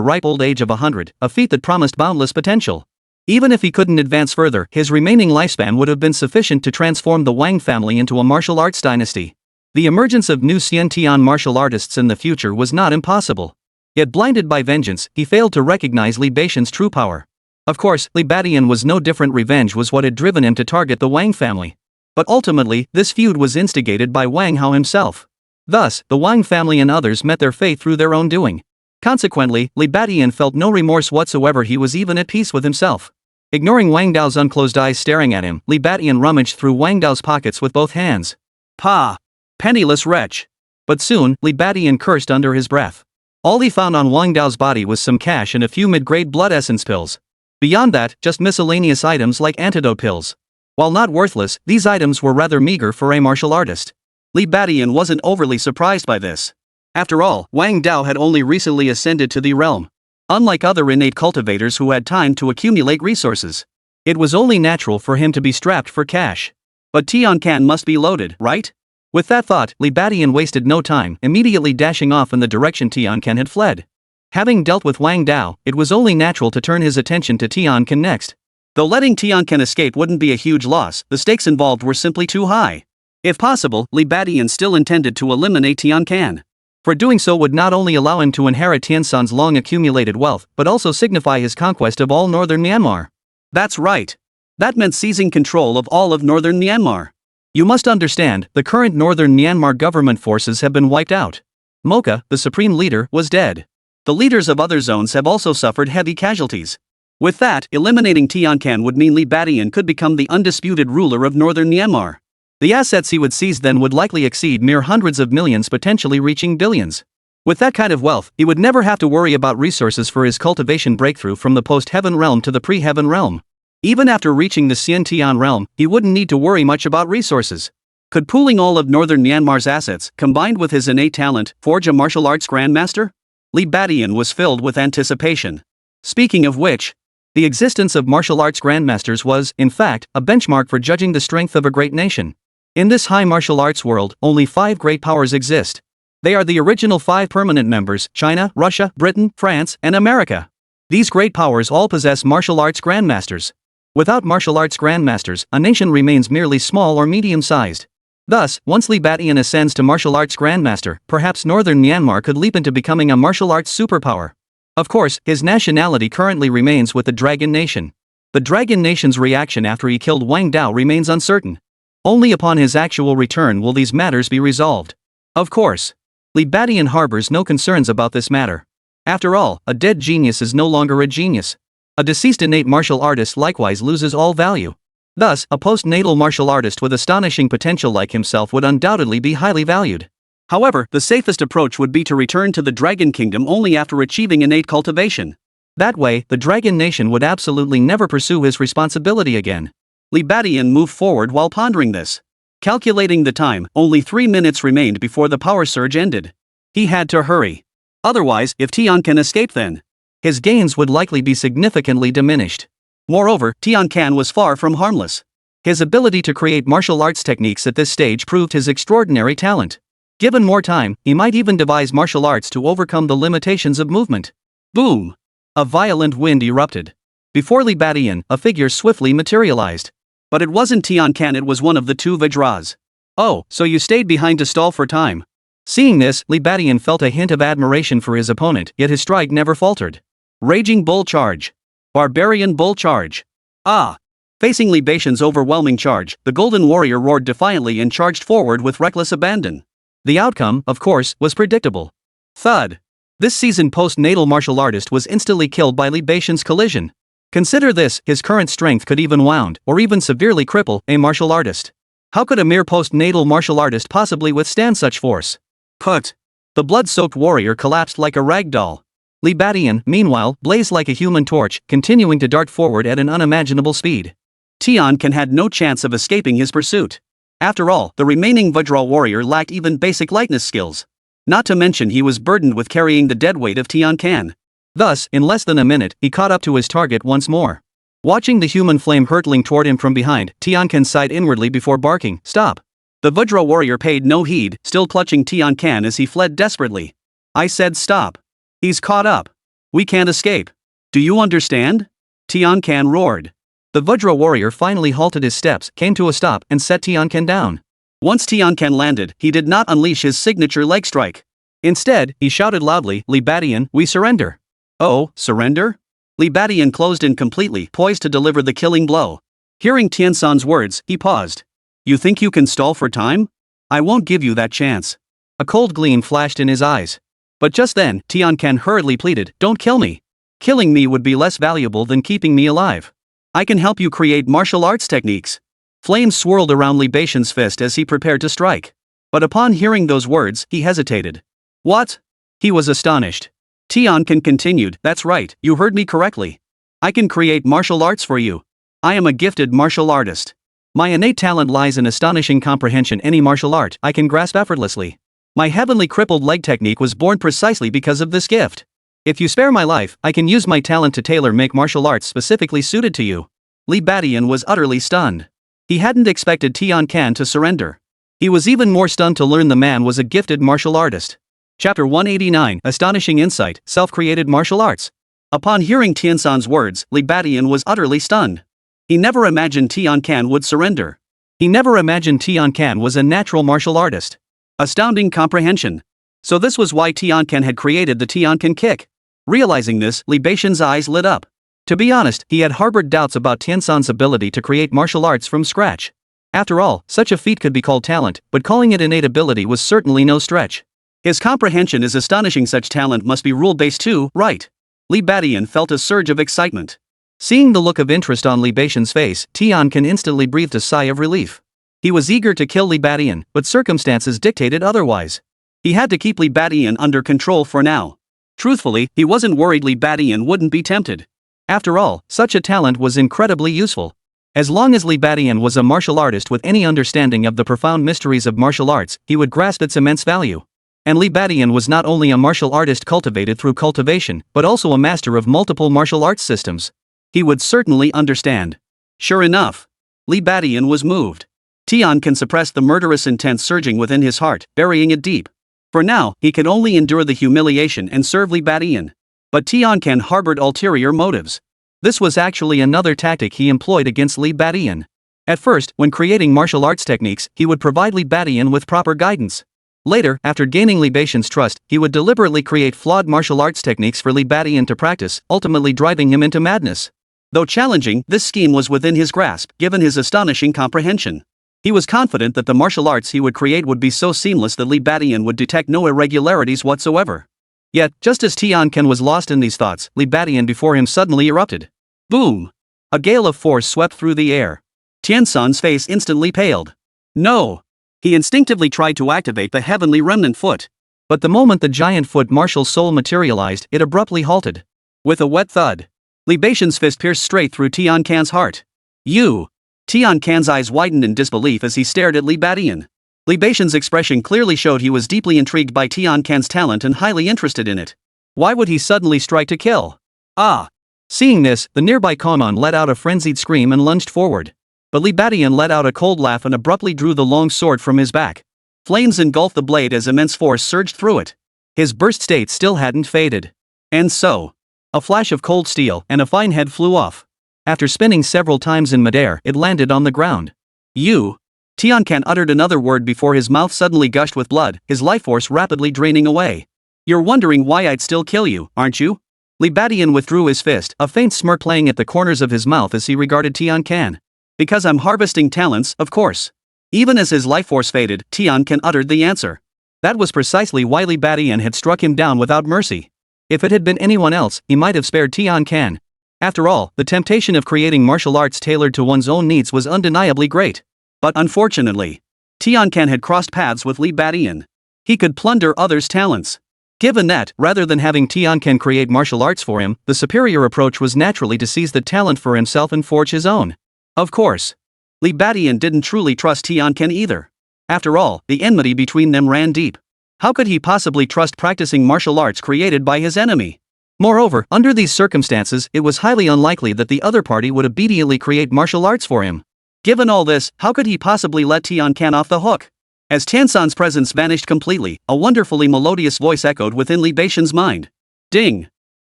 ripe old age of 100, a feat that promised boundless potential. Even if he couldn't advance further, his remaining lifespan would have been sufficient to transform the Wang family into a martial arts dynasty. The emergence of new Xiantian martial artists in the future was not impossible. Yet blinded by vengeance, he failed to recognize Li Badian's true power. Of course, Li Badian was no different. Revenge was what had driven him to target the Wang family. But ultimately, this feud was instigated by Wang Hao himself. Thus, the Wang family and others met their fate through their own doing. Consequently, Li Badian felt no remorse whatsoever. He was even at peace with himself. Ignoring Wang Dao's unclosed eyes staring at him, Li Badian rummaged through Wang Dao's pockets with both hands. "Pa! Penniless wretch!" But soon, Li Badian cursed under his breath. All he found on Wang Dao's body was some cash and a few mid-grade blood essence pills. Beyond that, just miscellaneous items like antidote pills. While not worthless, these items were rather meager for a martial artist. Li Badian wasn't overly surprised by this. After all, Wang Dao had only recently ascended to the realm. Unlike other innate cultivators who had time to accumulate resources, it was only natural for him to be strapped for cash. But Tian Can must be loaded, right? With that thought, Li Badian wasted no time, immediately dashing off in the direction Tian Can had fled. Having dealt with Wang Dao, it was only natural to turn his attention to Tian Can next. Though letting Tian Can escape wouldn't be a huge loss, the stakes involved were simply too high. If possible, Li Badian still intended to eliminate Tian Can. For doing so would not only allow him to inherit Tiansan's long accumulated wealth, but also signify his conquest of all northern Myanmar. That's right. That meant seizing control of all of northern Myanmar. You must understand, the current northern Myanmar government forces have been wiped out. Mocha, the supreme leader, was dead. The leaders of other zones have also suffered heavy casualties. With that, eliminating Tian Can would mean Li Badian could become the undisputed ruler of northern Myanmar. The assets he would seize then would likely exceed mere hundreds of millions, potentially reaching billions. With that kind of wealth, he would never have to worry about resources for his cultivation breakthrough from the post-heaven realm to the pre-heaven realm. Even after reaching the Xiantian realm, he wouldn't need to worry much about resources. Could pooling all of northern Myanmar's assets, combined with his innate talent, forge a martial arts grandmaster? Li Badian was filled with anticipation. Speaking of which, the existence of martial arts grandmasters was, in fact, a benchmark for judging the strength of a great nation. In this high martial arts world, only 5 great powers exist. They are the original 5 permanent members: China, Russia, Britain, France, and America. These great powers all possess martial arts grandmasters. Without martial arts grandmasters, a nation remains merely small or medium-sized. Thus, once Li Badian ascends to martial arts grandmaster, perhaps northern Myanmar could leap into becoming a martial arts superpower. Of course, his nationality currently remains with the Dragon Nation. The Dragon Nation's reaction after he killed Wang Dao remains uncertain. Only upon his actual return will these matters be resolved. Of course, Li Badian harbors no concerns about this matter. After all, a dead genius is no longer a genius. A deceased innate martial artist likewise loses all value. Thus, a postnatal martial artist with astonishing potential like himself would undoubtedly be highly valued. However, the safest approach would be to return to the Dragon Kingdom only after achieving innate cultivation. That way, the Dragon Nation would absolutely never pursue his responsibility again. Li Badian moved forward while pondering this. Calculating the time, only 3 minutes remained before the power surge ended. He had to hurry. Otherwise, if Tian Can escape then, his gains would likely be significantly diminished. Moreover, Tian Can was far from harmless. His ability to create martial arts techniques at this stage proved his extraordinary talent. Given more time, he might even devise martial arts to overcome the limitations of movement. Boom! A violent wind erupted. Before Li Badian, a figure swiftly materialized. But it wasn't Tian Can, it was one of the two Vajras. Oh, so you stayed behind to stall for time. Seeing this, Li Badian felt a hint of admiration for his opponent, yet his stride never faltered. Raging Bull Charge. Barbarian Bull Charge. Ah! Facing Li Badian's overwhelming charge, the Golden Warrior roared defiantly and charged forward with reckless abandon. The outcome, of course, was predictable. Thud. This seasoned post-natal martial artist was instantly killed by Li Badian's collision. Consider this, his current strength could even wound, or even severely cripple, a martial artist. How could a mere post-natal martial artist possibly withstand such force? Put. The blood-soaked warrior collapsed like a rag doll. Li Badian, meanwhile, blazed like a human torch, continuing to dart forward at an unimaginable speed. Tian Can had no chance of escaping his pursuit. After all, the remaining Vajra warrior lacked even basic lightness skills. Not to mention he was burdened with carrying the dead weight of Tian Can. Thus, in less than a minute, he caught up to his target once more. Watching the human flame hurtling toward him from behind, Tian Can sighed inwardly before barking, "Stop!" The Vajra warrior paid no heed, still clutching Tian Can as he fled desperately. "I said stop. He's caught up. We can't escape. Do you understand?" Tian Can roared. The Vajra warrior finally halted his steps, came to a stop, and set Tian Can down. Once Tian Can landed, he did not unleash his signature leg strike. Instead, he shouted loudly, "Li Badian, we surrender." Oh, surrender? Li Badian closed in completely, poised to deliver the killing blow. Hearing Tiansan's words, he paused. "You think you can stall for time? I won't give you that chance." A cold gleam flashed in his eyes. But just then, Tian Can hurriedly pleaded, "Don't kill me. Killing me would be less valuable than keeping me alive. I can help you create martial arts techniques." Flames swirled around Li Badian's fist as he prepared to strike. But upon hearing those words, he hesitated. "What?" He was astonished. Tian Can continued, "That's right, you heard me correctly. I can create martial arts for you. I am a gifted martial artist. My innate talent lies in astonishing comprehension. Any martial art I can grasp effortlessly. My heavenly crippled leg technique was born precisely because of this gift. If you spare my life, I can use my talent to tailor-make martial arts specifically suited to you." Li Badian was utterly stunned. He hadn't expected Tian Can to surrender. He was even more stunned to learn the man was a gifted martial artist. Chapter 189, Astonishing Insight, Self-Created Martial Arts. Upon hearing Tiansan's words, Li Badian was utterly stunned. He never imagined Tian Can would surrender. He never imagined Tian Can was a natural martial artist. Astounding comprehension. So this was why Tian Can had created the Tian Can kick. Realizing this, Li Badian's eyes lit up. To be honest, he had harbored doubts about Tiansan's ability to create martial arts from scratch. After all, such a feat could be called talent, but calling it innate ability was certainly no stretch. His comprehension is astonishing. Such talent must be rule-based too, right? Li Badian felt a surge of excitement. Seeing the look of interest on Li Badian's face, Tian Can instantly breathed a sigh of relief. He was eager to kill Li Badian, but circumstances dictated otherwise. He had to keep Li Badian under control for now. Truthfully, he wasn't worried Li Badian wouldn't be tempted. After all, such a talent was incredibly useful. As long as Li Badian was a martial artist with any understanding of the profound mysteries of martial arts, he would grasp its immense value. And Li Badian was not only a martial artist cultivated through cultivation, but also a master of multiple martial arts systems. He would certainly understand. Sure enough, Li Badian was moved. Tian Can suppress the murderous intent surging within his heart, burying it deep. For now, he could only endure the humiliation and serve Li Badian. But Tian Can harbored ulterior motives. This was actually another tactic he employed against Li Badian. At first, when creating martial arts techniques, he would provide Li Badian with proper guidance. Later, after gaining Li Badian's trust, he would deliberately create flawed martial arts techniques for Li Badian to practice, ultimately driving him into madness. Though challenging, this scheme was within his grasp, given his astonishing comprehension. He was confident that the martial arts he would create would be so seamless that Li Badian would detect no irregularities whatsoever. Yet, just as Tian Can was lost in these thoughts, Li Badian before him suddenly erupted. Boom! A gale of force swept through the air. Tiansan's face instantly paled. No! He instinctively tried to activate the heavenly remnant foot. But the moment the giant foot martial soul materialized, it abruptly halted. With a wet thud, Li Badian's fist pierced straight through Tian Can's heart. You! Tian Can's eyes widened in disbelief as he stared at Li Badian. Li Badian's expression clearly showed he was deeply intrigued by Tian Can's talent and highly interested in it. Why would he suddenly strike to kill? Ah! Seeing this, the nearby Koman let out a frenzied scream and lunged forward. But Li Badian let out a cold laugh and abruptly drew the long sword from his back. Flames engulfed the blade as immense force surged through it. His burst state still hadn't faded. And so, a flash of cold steel and a fine head flew off. After spinning several times in midair, it landed on the ground. You. Tiancan uttered another word before his mouth suddenly gushed with blood, his life force rapidly draining away. You're wondering why I'd still kill you, aren't you? Li Badian withdrew his fist, a faint smirk playing at the corners of his mouth as he regarded Tiancan. Because I'm harvesting talents, of course. Even as his life force faded, Tiancan uttered the answer. That was precisely why Li Badian had struck him down without mercy. If it had been anyone else, he might have spared Tiancan. After all, the temptation of creating martial arts tailored to one's own needs was undeniably great. But unfortunately, Tiancan had crossed paths with Li Badian. He could plunder others' talents. Given that, rather than having Tiancan create martial arts for him, the superior approach was naturally to seize the talent for himself and forge his own. Of course, Li Badian didn't truly trust Tiancan either. After all, the enmity between them ran deep. How could he possibly trust practicing martial arts created by his enemy? Moreover, under these circumstances, it was highly unlikely that the other party would obediently create martial arts for him. Given all this, how could he possibly let Tiancan off the hook? As Tiansan's presence vanished completely, a wonderfully melodious voice echoed within Li Badian's mind. Ding!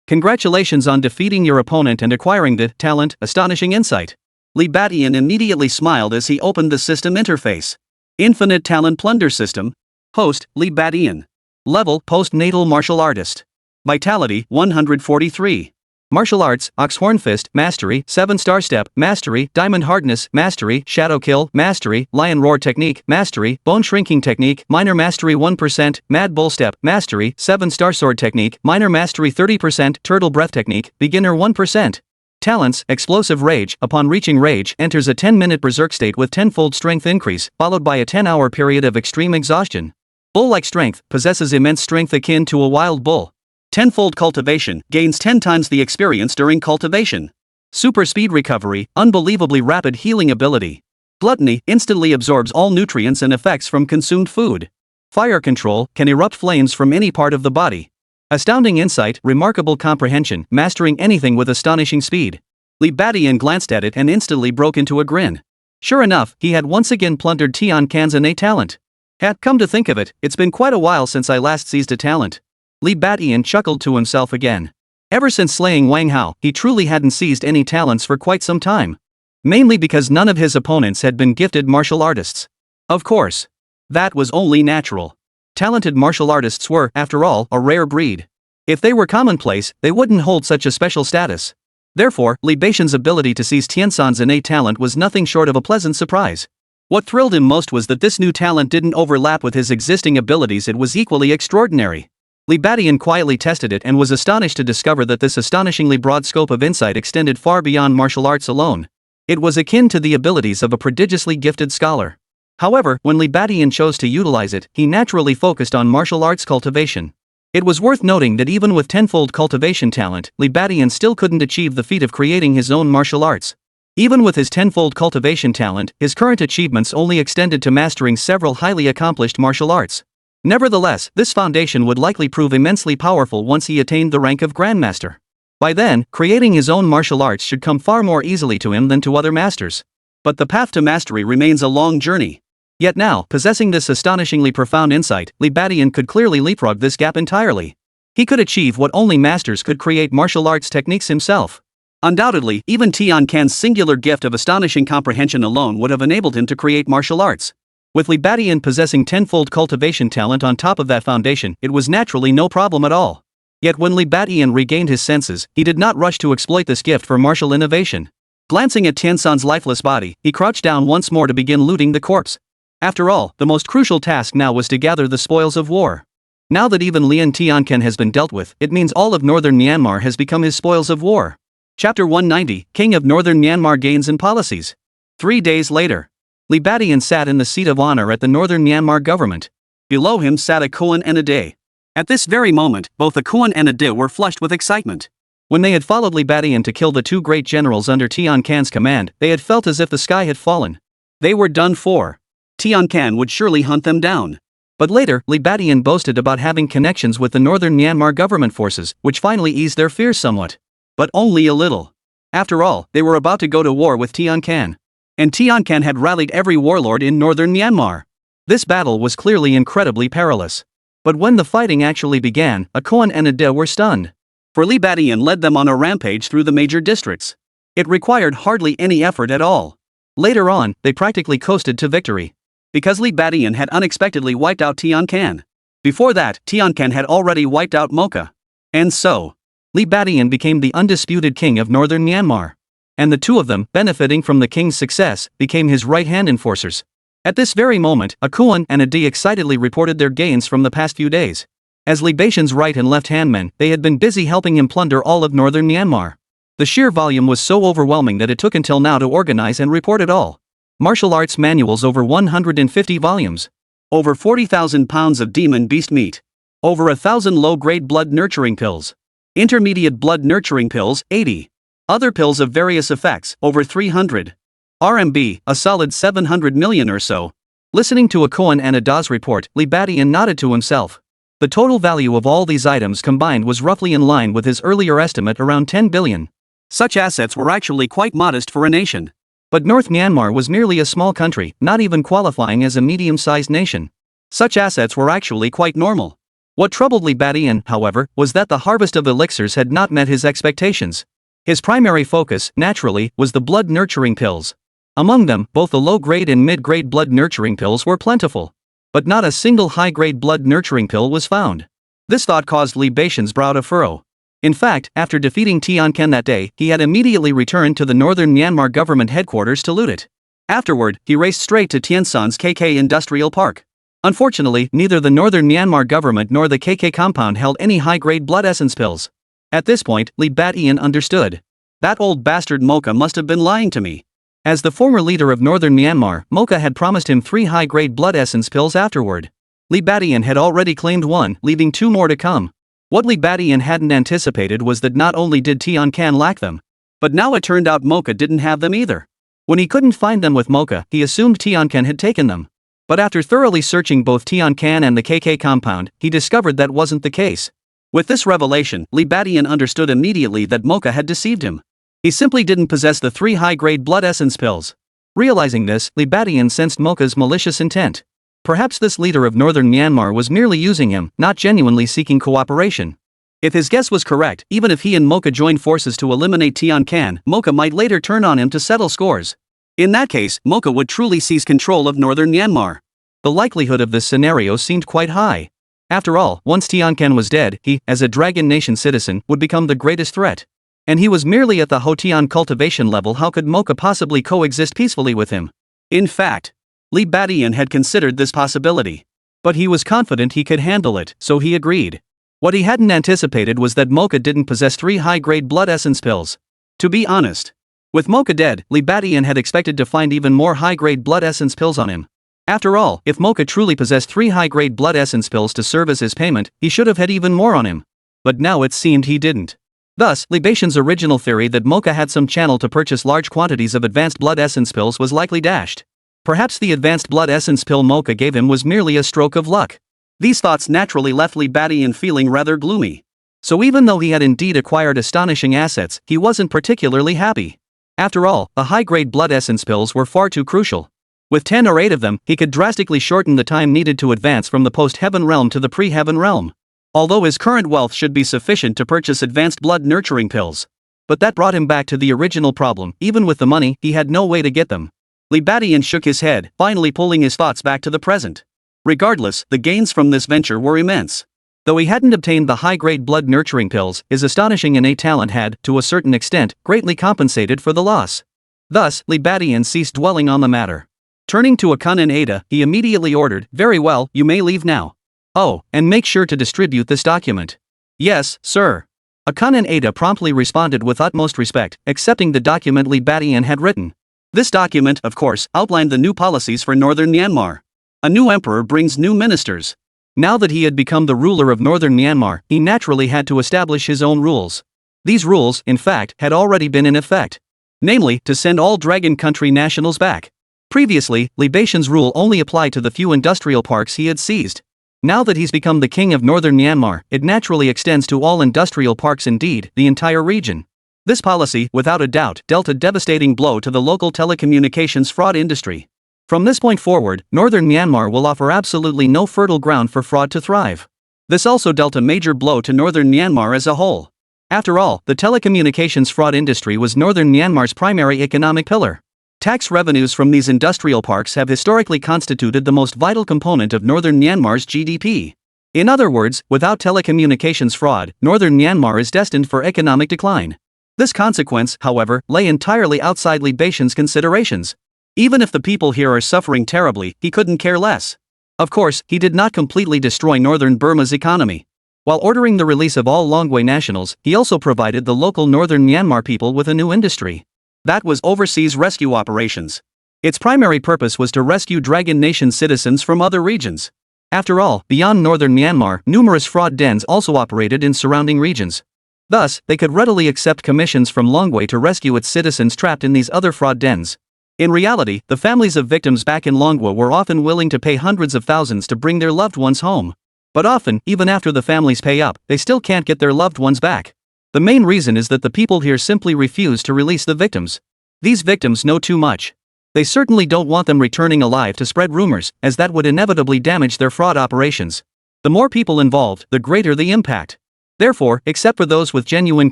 Congratulations on defeating your opponent and acquiring the talent, Astonishing Insight. Li Badian immediately smiled as he opened the system interface. Infinite Plunder System. Host, Li Badian. Level, Postnatal Martial Artist. Vitality, 143. Martial Arts, Oxhorn Fist, Mastery, 7-star Step, Mastery, Diamond Hardness, Mastery, Shadow Kill, Mastery, Lion Roar Technique, Mastery, Bone Shrinking Technique, Minor Mastery 1%, Mad Bull Step, Mastery, 7-star Sword Technique, Minor Mastery 30%, Turtle Breath Technique, Beginner 1%. Talents, Explosive Rage. Upon reaching Rage, enters a 10-minute berserk state with tenfold strength increase, followed by a 10-hour period of extreme exhaustion. Bull-like strength, possesses immense strength akin to a wild bull. Tenfold Cultivation, gains 10 times the experience during cultivation. Super Speed Recovery, unbelievably rapid healing ability. Gluttony, instantly absorbs all nutrients and effects from consumed food. Fire Control, can erupt flames from any part of the body. Astounding Insight, remarkable comprehension, mastering anything with astonishing speed. Li Badian glanced at it and instantly broke into a grin. Sure enough, he had once again plundered Tiancan's innate talent. Had come to think of it, it's been quite a while since I last seized a talent. Li Badian chuckled to himself again. Ever since slaying Wang Hao, he truly hadn't seized any talents for quite some time. Mainly because none of his opponents had been gifted martial artists. Of course. That was only natural. Talented martial artists were, after all, a rare breed. If they were commonplace, they wouldn't hold such a special status. Therefore, Li Badian's ability to seize Tiansan's innate talent was nothing short of a pleasant surprise. What thrilled him most was that this new talent didn't overlap with his existing abilities. It was equally extraordinary. Li Badian quietly tested it and was astonished to discover that this astonishingly broad scope of insight extended far beyond martial arts alone. It was akin to the abilities of a prodigiously gifted scholar. However, when Li Badian chose to utilize it, he naturally focused on martial arts cultivation. It was worth noting that even with tenfold cultivation talent, Li Badian still couldn't achieve the feat of creating his own martial arts. Even with his tenfold cultivation talent, his current achievements only extended to mastering several highly accomplished martial arts. Nevertheless, this foundation would likely prove immensely powerful once he attained the rank of Grandmaster. By then, creating his own martial arts should come far more easily to him than to other masters. But the path to mastery remains a long journey. Yet now, possessing this astonishingly profound insight, Li Badian could clearly leapfrog this gap entirely. He could achieve what only masters could: create martial arts techniques himself. Undoubtedly, even Tiancan's singular gift of astonishing comprehension alone would have enabled him to create martial arts. With Li Badian possessing tenfold cultivation talent on top of that foundation, it was naturally no problem at all. Yet when Li Badian regained his senses, he did not rush to exploit this gift for martial innovation. Glancing at Tiansan's lifeless body, he crouched down once more to begin looting the corpse. After all, the most crucial task now was to gather the spoils of war. Now that even Lian Tiancan has been dealt with, it means all of northern Myanmar has become his spoils of war. Chapter 190, King of Northern Myanmar Gains and Policies. 3 days later. Li Badian sat in the seat of honor at the northern Myanmar government. Below him sat a Kuan and a De. At this very moment, both a Kuan and a De were flushed with excitement. When they had followed Li Badian to kill the two great generals under Tiancan's command, they had felt as if the sky had fallen. They were done for. Tiancan would surely hunt them down. But later, Li Badian boasted about having connections with the northern Myanmar government forces, which finally eased their fears somewhat. But only a little. After all, they were about to go to war with Tian Can. And Tian Can had rallied every warlord in northern Myanmar. This battle was clearly incredibly perilous. But when the fighting actually began, Akoan and Ada were stunned. For Li Badian led them on a rampage through the major districts. It required hardly any effort at all. Later on, they practically coasted to victory. Because Li Badian had unexpectedly wiped out Tian Can. Before that, Tian Can had already wiped out Mocha. And so, Li Badian became the undisputed king of northern Myanmar. And the two of them, benefiting from the king's success, became his right-hand enforcers. At this very moment, Akoan and Ada excitedly reported their gains from the past few days. As Li Badian's right and left-hand men, they had been busy helping him plunder all of northern Myanmar. The sheer volume was so overwhelming that it took until now to organize and report it all. Martial arts manuals over 150 volumes. Over 40,000 pounds of demon beast meat. Over 1,000 low-grade blood nurturing pills. Intermediate blood nurturing pills, 80. Other pills of various effects, over 300. RMB, a solid 700 million or so. Listening to Akoan and Ada's report, Li Badian nodded to himself. The total value of all these items combined was roughly in line with his earlier estimate, around 10 billion. Such assets were actually quite modest for a nation. But North Myanmar was merely a small country, not even qualifying as a medium-sized nation. Such assets were actually quite normal. What troubled Li Badian, however, was that the harvest of elixirs had not met his expectations. His primary focus, naturally, was the blood nurturing pills. Among them, both the low-grade and mid-grade blood nurturing pills were plentiful. But not a single high-grade blood nurturing pill was found. This thought caused Li Badian's brow to furrow. In fact, after defeating Tian Can that day, he had immediately returned to the northern Myanmar government headquarters to loot it. Afterward, he raced straight to Tien San's KK Industrial Park. Unfortunately, neither the northern Myanmar government nor the KK compound held any high-grade blood essence pills. At this point, Li Badian understood. That old bastard Mocha must have been lying to me. As the former leader of northern Myanmar, Mocha had promised him 3 high-grade blood essence pills afterward. Li Badian had already claimed 1, leaving 2 more to come. What Li Badian hadn't anticipated was that not only did Tian Can lack them, but now it turned out Mocha didn't have them either. When he couldn't find them with Mocha, he assumed Tian Can had taken them. But after thoroughly searching both Tian Can and the KK compound, he discovered that wasn't the case. With this revelation, Li Badian understood immediately that Mocha had deceived him. He simply didn't possess the 3 high-grade blood essence pills. Realizing this, Li Badian sensed Mocha's malicious intent. Perhaps this leader of northern Myanmar was merely using him, not genuinely seeking cooperation. If his guess was correct, even if he and Mocha joined forces to eliminate Tian Can, Mocha might later turn on him to settle scores. In that case, Mocha would truly seize control of northern Myanmar. The likelihood of this scenario seemed quite high. After all, once Tian Can was dead, he, as a Dragon Nation citizen, would become the greatest threat. And he was merely at the Hotian cultivation level. How could Mocha possibly coexist peacefully with him? In fact, Li Badian had considered this possibility. But he was confident he could handle it, so he agreed. What he hadn't anticipated was that Mocha didn't possess 3 high-grade blood essence pills. To be honest, with Mocha dead, Li Badian had expected to find even more high-grade blood essence pills on him. After all, if Mocha truly possessed 3 high-grade blood essence pills to serve as his payment, he should have had even more on him. But now it seemed he didn't. Thus, Li Badian's original theory that Mocha had some channel to purchase large quantities of advanced blood essence pills was likely dashed. Perhaps the advanced blood essence pill Mocha gave him was merely a stroke of luck. These thoughts naturally left Li Badian feeling rather gloomy. So even though he had indeed acquired astonishing assets, he wasn't particularly happy. After all, the high-grade blood essence pills were far too crucial. With 10 or 8 of them, he could drastically shorten the time needed to advance from the post-heaven realm to the pre-heaven realm. Although his current wealth should be sufficient to purchase advanced blood nurturing pills. But that brought him back to the original problem. Even with the money, he had no way to get them. Li Badian shook his head, finally pulling his thoughts back to the present. Regardless, the gains from this venture were immense. Though he hadn't obtained the high-grade blood nurturing pills, his astonishing innate talent had, to a certain extent, greatly compensated for the loss. Thus, Li Badian ceased dwelling on the matter. Turning to Akoan and Ada, he immediately ordered, "Very well, you may leave now. Oh, and make sure to distribute this document." "Yes, sir." Akoan and Ada promptly responded with utmost respect, accepting the document Li Badian had written. This document, of course, outlined the new policies for northern Myanmar. A new emperor brings new ministers. Now that he had become the ruler of northern Myanmar, he naturally had to establish his own rules. These rules, in fact, had already been in effect. Namely, to send all Dragon Country nationals back. Previously, Li Badian's rule only applied to the few industrial parks he had seized. Now that he's become the king of northern Myanmar, it naturally extends to all industrial parks, indeed, the entire region. This policy, without a doubt, dealt a devastating blow to the local telecommunications fraud industry. From this point forward, northern Myanmar will offer absolutely no fertile ground for fraud to thrive. This also dealt a major blow to northern Myanmar as a whole. After all, the telecommunications fraud industry was northern Myanmar's primary economic pillar. Tax revenues from these industrial parks have historically constituted the most vital component of northern Myanmar's GDP. In other words, without telecommunications fraud, northern Myanmar is destined for economic decline. This consequence, however, lay entirely outside Li Baishan's considerations. Even if the people here are suffering terribly, he couldn't care less. Of course, he did not completely destroy northern Burma's economy. While ordering the release of all Longwe nationals, he also provided the local northern Myanmar people with a new industry. That was overseas rescue operations. Its primary purpose was to rescue Dragon Nation citizens from other regions. After all, beyond northern Myanmar, numerous fraud dens also operated in surrounding regions. Thus, they could readily accept commissions from Longwe to rescue its citizens trapped in these other fraud dens. In reality, the families of victims back in Longwe were often willing to pay hundreds of thousands to bring their loved ones home. But often, even after the families pay up, they still can't get their loved ones back. The main reason is that the people here simply refuse to release the victims. These victims know too much. They certainly don't want them returning alive to spread rumors, as that would inevitably damage their fraud operations. The more people involved, the greater the impact. Therefore, except for those with genuine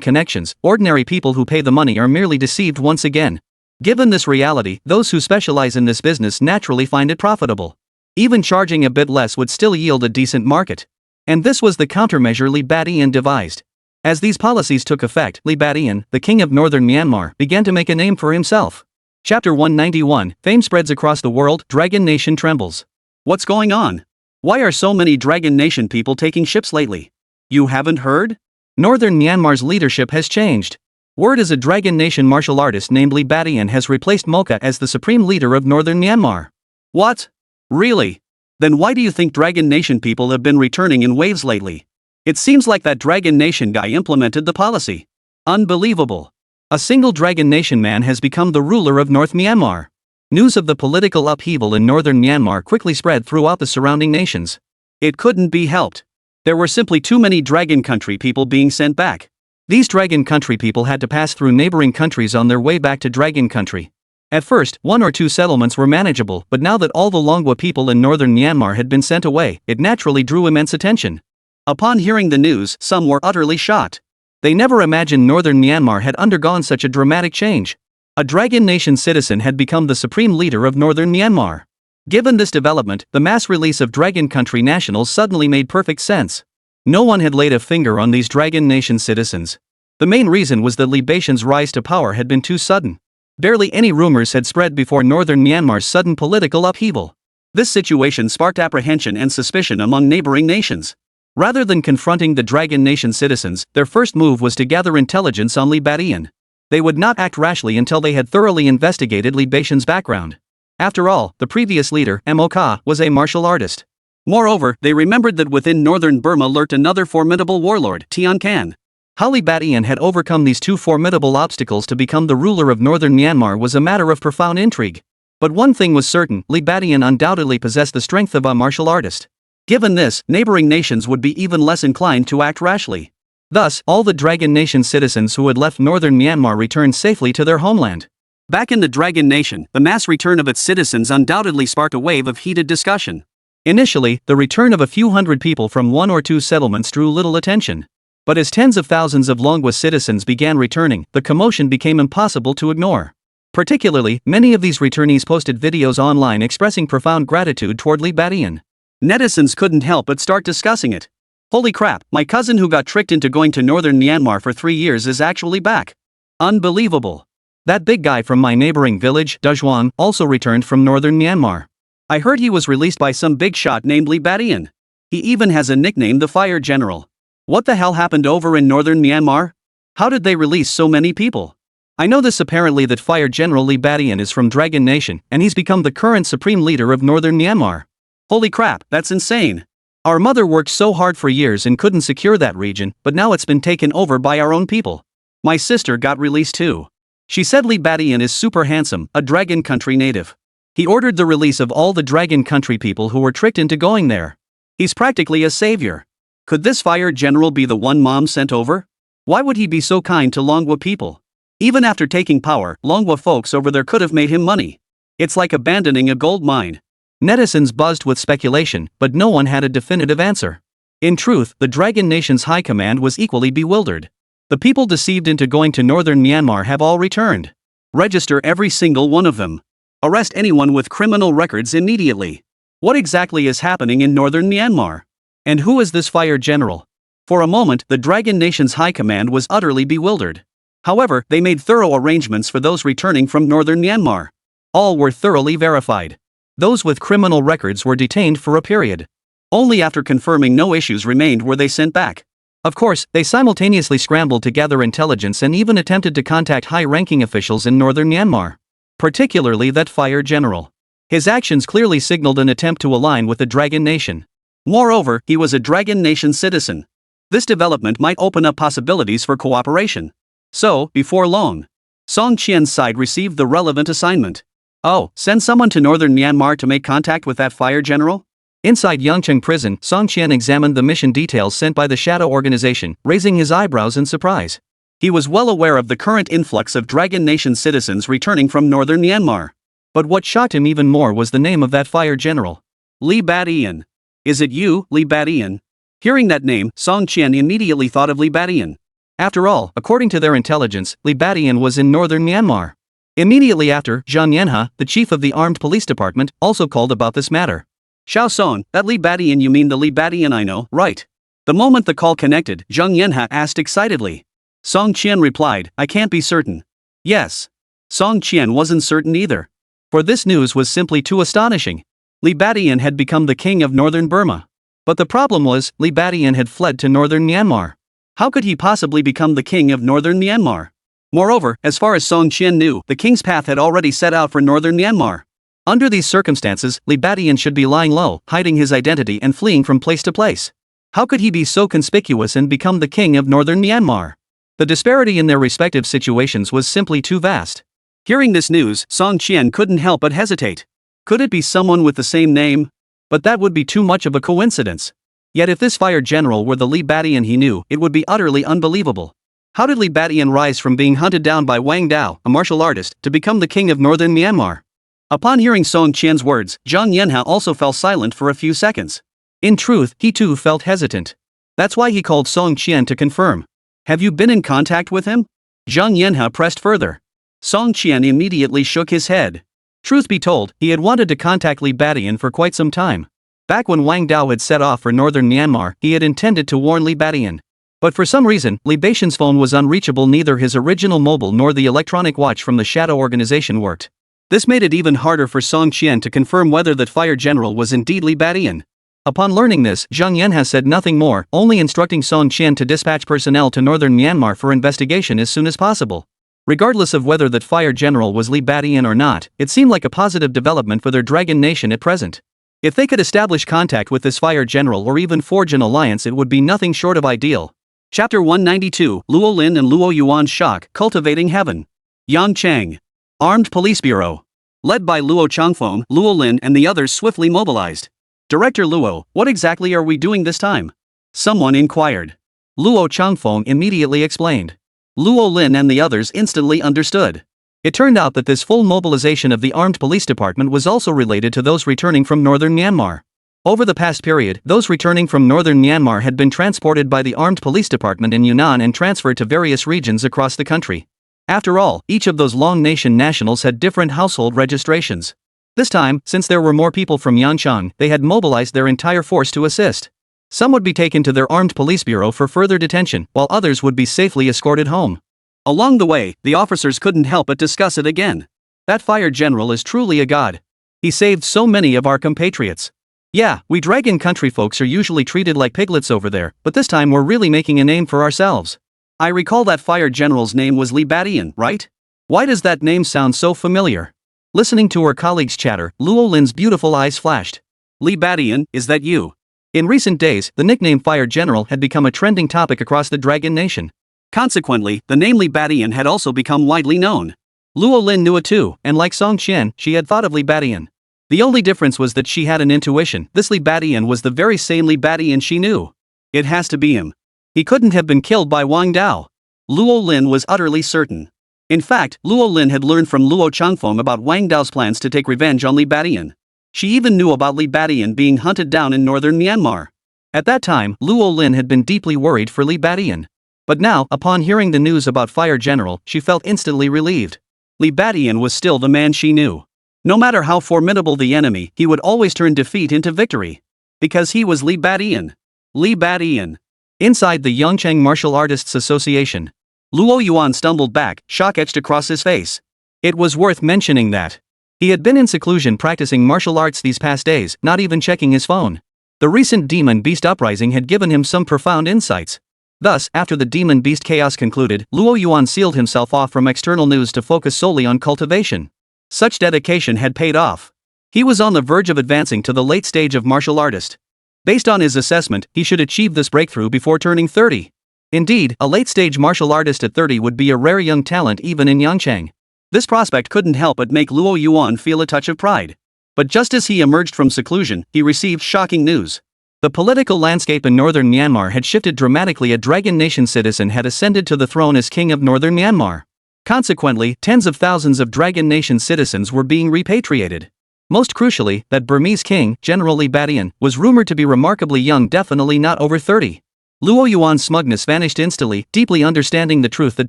connections, ordinary people who pay the money are merely deceived once again. Given this reality, those who specialize in this business naturally find it profitable. Even charging a bit less would still yield a decent market. And this was the countermeasure Li Batian devised. As these policies took effect, Li Batian, the king of northern Myanmar, began to make a name for himself. Chapter 191, Fame spreads across the world, Dragon Nation trembles. What's going on? Why are so many Dragon Nation people taking ships lately? You haven't heard? Northern Myanmar's leadership has changed. Word is a Dragon Nation martial artist named Li Batian has replaced Mocha as the supreme leader of northern Myanmar. What? Really? Then why do you think Dragon Nation people have been returning in waves lately? It seems like that Dragon Nation guy implemented the policy. Unbelievable. A single Dragon Nation man has become the ruler of North Myanmar. News of the political upheaval in northern Myanmar quickly spread throughout the surrounding nations. It couldn't be helped. There were simply too many Dragon Country people being sent back. These Dragon Country people had to pass through neighboring countries on their way back to Dragon Country. At first, 1 or 2 settlements were manageable, but now that all the Longwa people in northern Myanmar had been sent away, it naturally drew immense attention. Upon hearing the news, some were utterly shocked. They never imagined northern Myanmar had undergone such a dramatic change. A Dragon Nation citizen had become the supreme leader of northern Myanmar. Given this development, the mass release of Dragon Country nationals suddenly made perfect sense. No one had laid a finger on these Dragon Nation citizens. The main reason was that Li Baishan's rise to power had been too sudden. Barely any rumors had spread before northern Myanmar's sudden political upheaval. This situation sparked apprehension and suspicion among neighboring nations. Rather than confronting the Dragon Nation citizens, their first move was to gather intelligence on Li Batian. They would not act rashly until they had thoroughly investigated Li Baishan's background. After all, the previous leader, Mocha, was a martial artist. Moreover, they remembered that within northern Burma lurked another formidable warlord, Tian Khan. How Li Batian had overcome these 2 formidable obstacles to become the ruler of northern Myanmar was a matter of profound intrigue. But one thing was certain, Li Batian undoubtedly possessed the strength of a martial artist. Given this, neighboring nations would be even less inclined to act rashly. Thus, all the Dragon Nation citizens who had left northern Myanmar returned safely to their homeland. Back in the Dragon Nation, the mass return of its citizens undoubtedly sparked a wave of heated discussion. Initially, the return of a few hundred people from 1 or 2 settlements drew little attention. But as tens of thousands of Longwa citizens began returning, the commotion became impossible to ignore. Particularly, many of these returnees posted videos online expressing profound gratitude toward Li Batian. Netizens couldn't help but start discussing it. Holy crap, my cousin who got tricked into going to northern Myanmar for 3 years is actually back. Unbelievable. That big guy from my neighboring village, Dajwan, also returned from northern Myanmar. I heard he was released by some big shot named Li Batian. He even has a nickname, the Fire General. What the hell happened over in northern Myanmar? How did they release so many people? I know this apparently that Fire General Li Batian is from Dragon Nation, and he's become the current supreme leader of northern Myanmar. Holy crap, that's insane. Our mother worked so hard for years and couldn't secure that region, but now it's been taken over by our own people. My sister got released too. She said Li Batian is super handsome, a Dragon Country native. He ordered the release of all the Dragon Country people who were tricked into going there. He's practically a savior. Could this Fire General be the one Mom sent over? Why would he be so kind to Longwa people? Even after taking power, Longwa folks over there could have made him money. It's like abandoning a gold mine. Netizens buzzed with speculation, but no one had a definitive answer. In truth, the Dragon Nation's high command was equally bewildered. The people deceived into going to northern Myanmar have all returned. Register every single one of them. Arrest anyone with criminal records immediately. What exactly is happening in northern Myanmar? And who is this Fire General? For a moment, the Dragon Nation's high command was utterly bewildered. However, they made thorough arrangements for those returning from northern Myanmar. All were thoroughly verified. Those with criminal records were detained for a period. Only after confirming no issues remained were they sent back. Of course, they simultaneously scrambled to gather intelligence and even attempted to contact high-ranking officials in northern Myanmar. Particularly that Fire General. His actions clearly signaled an attempt to align with the Dragon Nation. Moreover, he was a Dragon Nation citizen. This development might open up possibilities for cooperation. So, before long, Song Qian's side received the relevant assignment. Oh, send someone to northern Myanmar to make contact with that Fire General? Inside Yangcheng prison, Song Qian examined the mission details sent by the Shadow Organization, raising his eyebrows in surprise. He was well aware of the current influx of Dragon Nation citizens returning from northern Myanmar. But what shocked him even more was the name of that Fire General. Li Batian. Is it you, Li Batian? Hearing that name, Song Qian immediately thought of Li Batian. After all, according to their intelligence, Li Batian was in northern Myanmar. Immediately after, Zhang Yanha, the chief of the armed police department, also called about this matter. Xiao Song, that Li Batian you mean the Li Batian I know, right? The moment the call connected, Zhang Yanha asked excitedly. Song Qian replied, I can't be certain. Yes. Song Qian wasn't certain either. For this news was simply too astonishing. Li Batian had become the king of northern Burma. But the problem was, Li Batian had fled to northern Myanmar. How could he possibly become the king of northern Myanmar? Moreover, as far as Song Qian knew, the king's path had already set out for northern Myanmar. Under these circumstances, Li Batian should be lying low, hiding his identity and fleeing from place to place. How could he be so conspicuous and become the king of northern Myanmar? The disparity in their respective situations was simply too vast. Hearing this news, Song Qian couldn't help but hesitate. Could it be someone with the same name? But that would be too much of a coincidence. Yet if this Fire General were the Li Batian he knew, it would be utterly unbelievable. How did Li Batian rise from being hunted down by Wang Dao, a martial artist, to become the king of northern Myanmar? Upon hearing Song Qian's words, Zhang Yanha also fell silent for a few seconds. In truth, he too felt hesitant. That's why he called Song Qian to confirm. Have you been in contact with him? Zhang Yanha pressed further. Song Qian immediately shook his head. Truth be told, he had wanted to contact Li Batian for quite some time. Back when Wang Dao had set off for northern Myanmar, he had intended to warn Li Batian. But for some reason, Li Batian's phone was unreachable. Neither his original mobile nor the electronic watch from the Shadow Organization worked. This made it even harder for Song Qian to confirm whether that Fire General was indeed Li Batian. Upon learning this, Zhang Yanha said nothing more, only instructing Song Qian to dispatch personnel to northern Myanmar for investigation as soon as possible. Regardless of whether that Fire General was Li Batian or not, it seemed like a positive development for their Dragon Nation at present. If they could establish contact with this Fire General or even forge an alliance, it would be nothing short of ideal. Chapter 192, Luo Lin and Luo Yuan's Shock, Cultivating Heaven. Yangcheng. Armed Police Bureau. Led by Luo Changfeng, Luo Lin and the others swiftly mobilized. Director Luo, what exactly are we doing this time? Someone inquired. Luo Changfeng immediately explained. Luo Lin and the others instantly understood. It turned out that this full mobilization of the armed police department was also related to those returning from northern Myanmar. Over the past period, those returning from northern Myanmar had been transported by the armed police department in Yunnan and transferred to various regions across the country. After all, each of those Long Nation nationals had different household registrations. This time, since there were more people from Yangcheng, they had mobilized their entire force to assist. Some would be taken to their armed police bureau for further detention, while others would be safely escorted home. Along the way, the officers couldn't help but discuss it again. That Fire General is truly a god. He saved so many of our compatriots. Yeah, we Dragon country folks are usually treated like piglets over there, but this time we're really making a name for ourselves. I recall that Fire General's name was Li Batian, right? Why does that name sound so familiar? Listening to her colleagues chatter, Luo Lin's beautiful eyes flashed. Li Batian, is that you? In recent days, the nickname Fire General had become a trending topic across the Dragon Nation. Consequently, the name Li Batian had also become widely known. Luo Lin knew it too, and like Song Qian, she had thought of Li Batian. The only difference was that she had an intuition. This Li Batian was the very same Li Batian she knew. It has to be him. He couldn't have been killed by Wang Dao. Luo Lin was utterly certain. In fact, Luo Lin had learned from Luo Changfeng about Wang Dao's plans to take revenge on Li Badian. She even knew about Li Badian being hunted down in northern Myanmar. At that time, Luo Lin had been deeply worried for Li Badian. But now, upon hearing the news about Fire General, she felt instantly relieved. Li Badian was still the man she knew. No matter how formidable the enemy, he would always turn defeat into victory. Because he was Li Badian. Li Badian. Inside the Yongcheng Martial Artists Association, Luo Yuan stumbled back, shock etched across his face. It was worth mentioning that he had been in seclusion practicing martial arts these past days, not even checking his phone. The recent Demon Beast uprising had given him some profound insights. Thus, after the Demon Beast chaos concluded, Luo Yuan sealed himself off from external news to focus solely on cultivation. Such dedication had paid off. He was on the verge of advancing to the late stage of martial artist. Based on his assessment, he should achieve this breakthrough before turning 30. Indeed, a late-stage martial artist at 30 would be a rare young talent even in Yangcheng. This prospect couldn't help but make Luo Yuan feel a touch of pride. But just as he emerged from seclusion, he received shocking news. The political landscape in northern Myanmar had shifted dramatically. A Dragon Nation citizen had ascended to the throne as king of northern Myanmar. Consequently, tens of thousands of Dragon Nation citizens were being repatriated. Most crucially, that Burmese king, General Li Badian, was rumored to be remarkably young, definitely not over 30. Luo Yuan's smugness vanished instantly, deeply understanding the truth that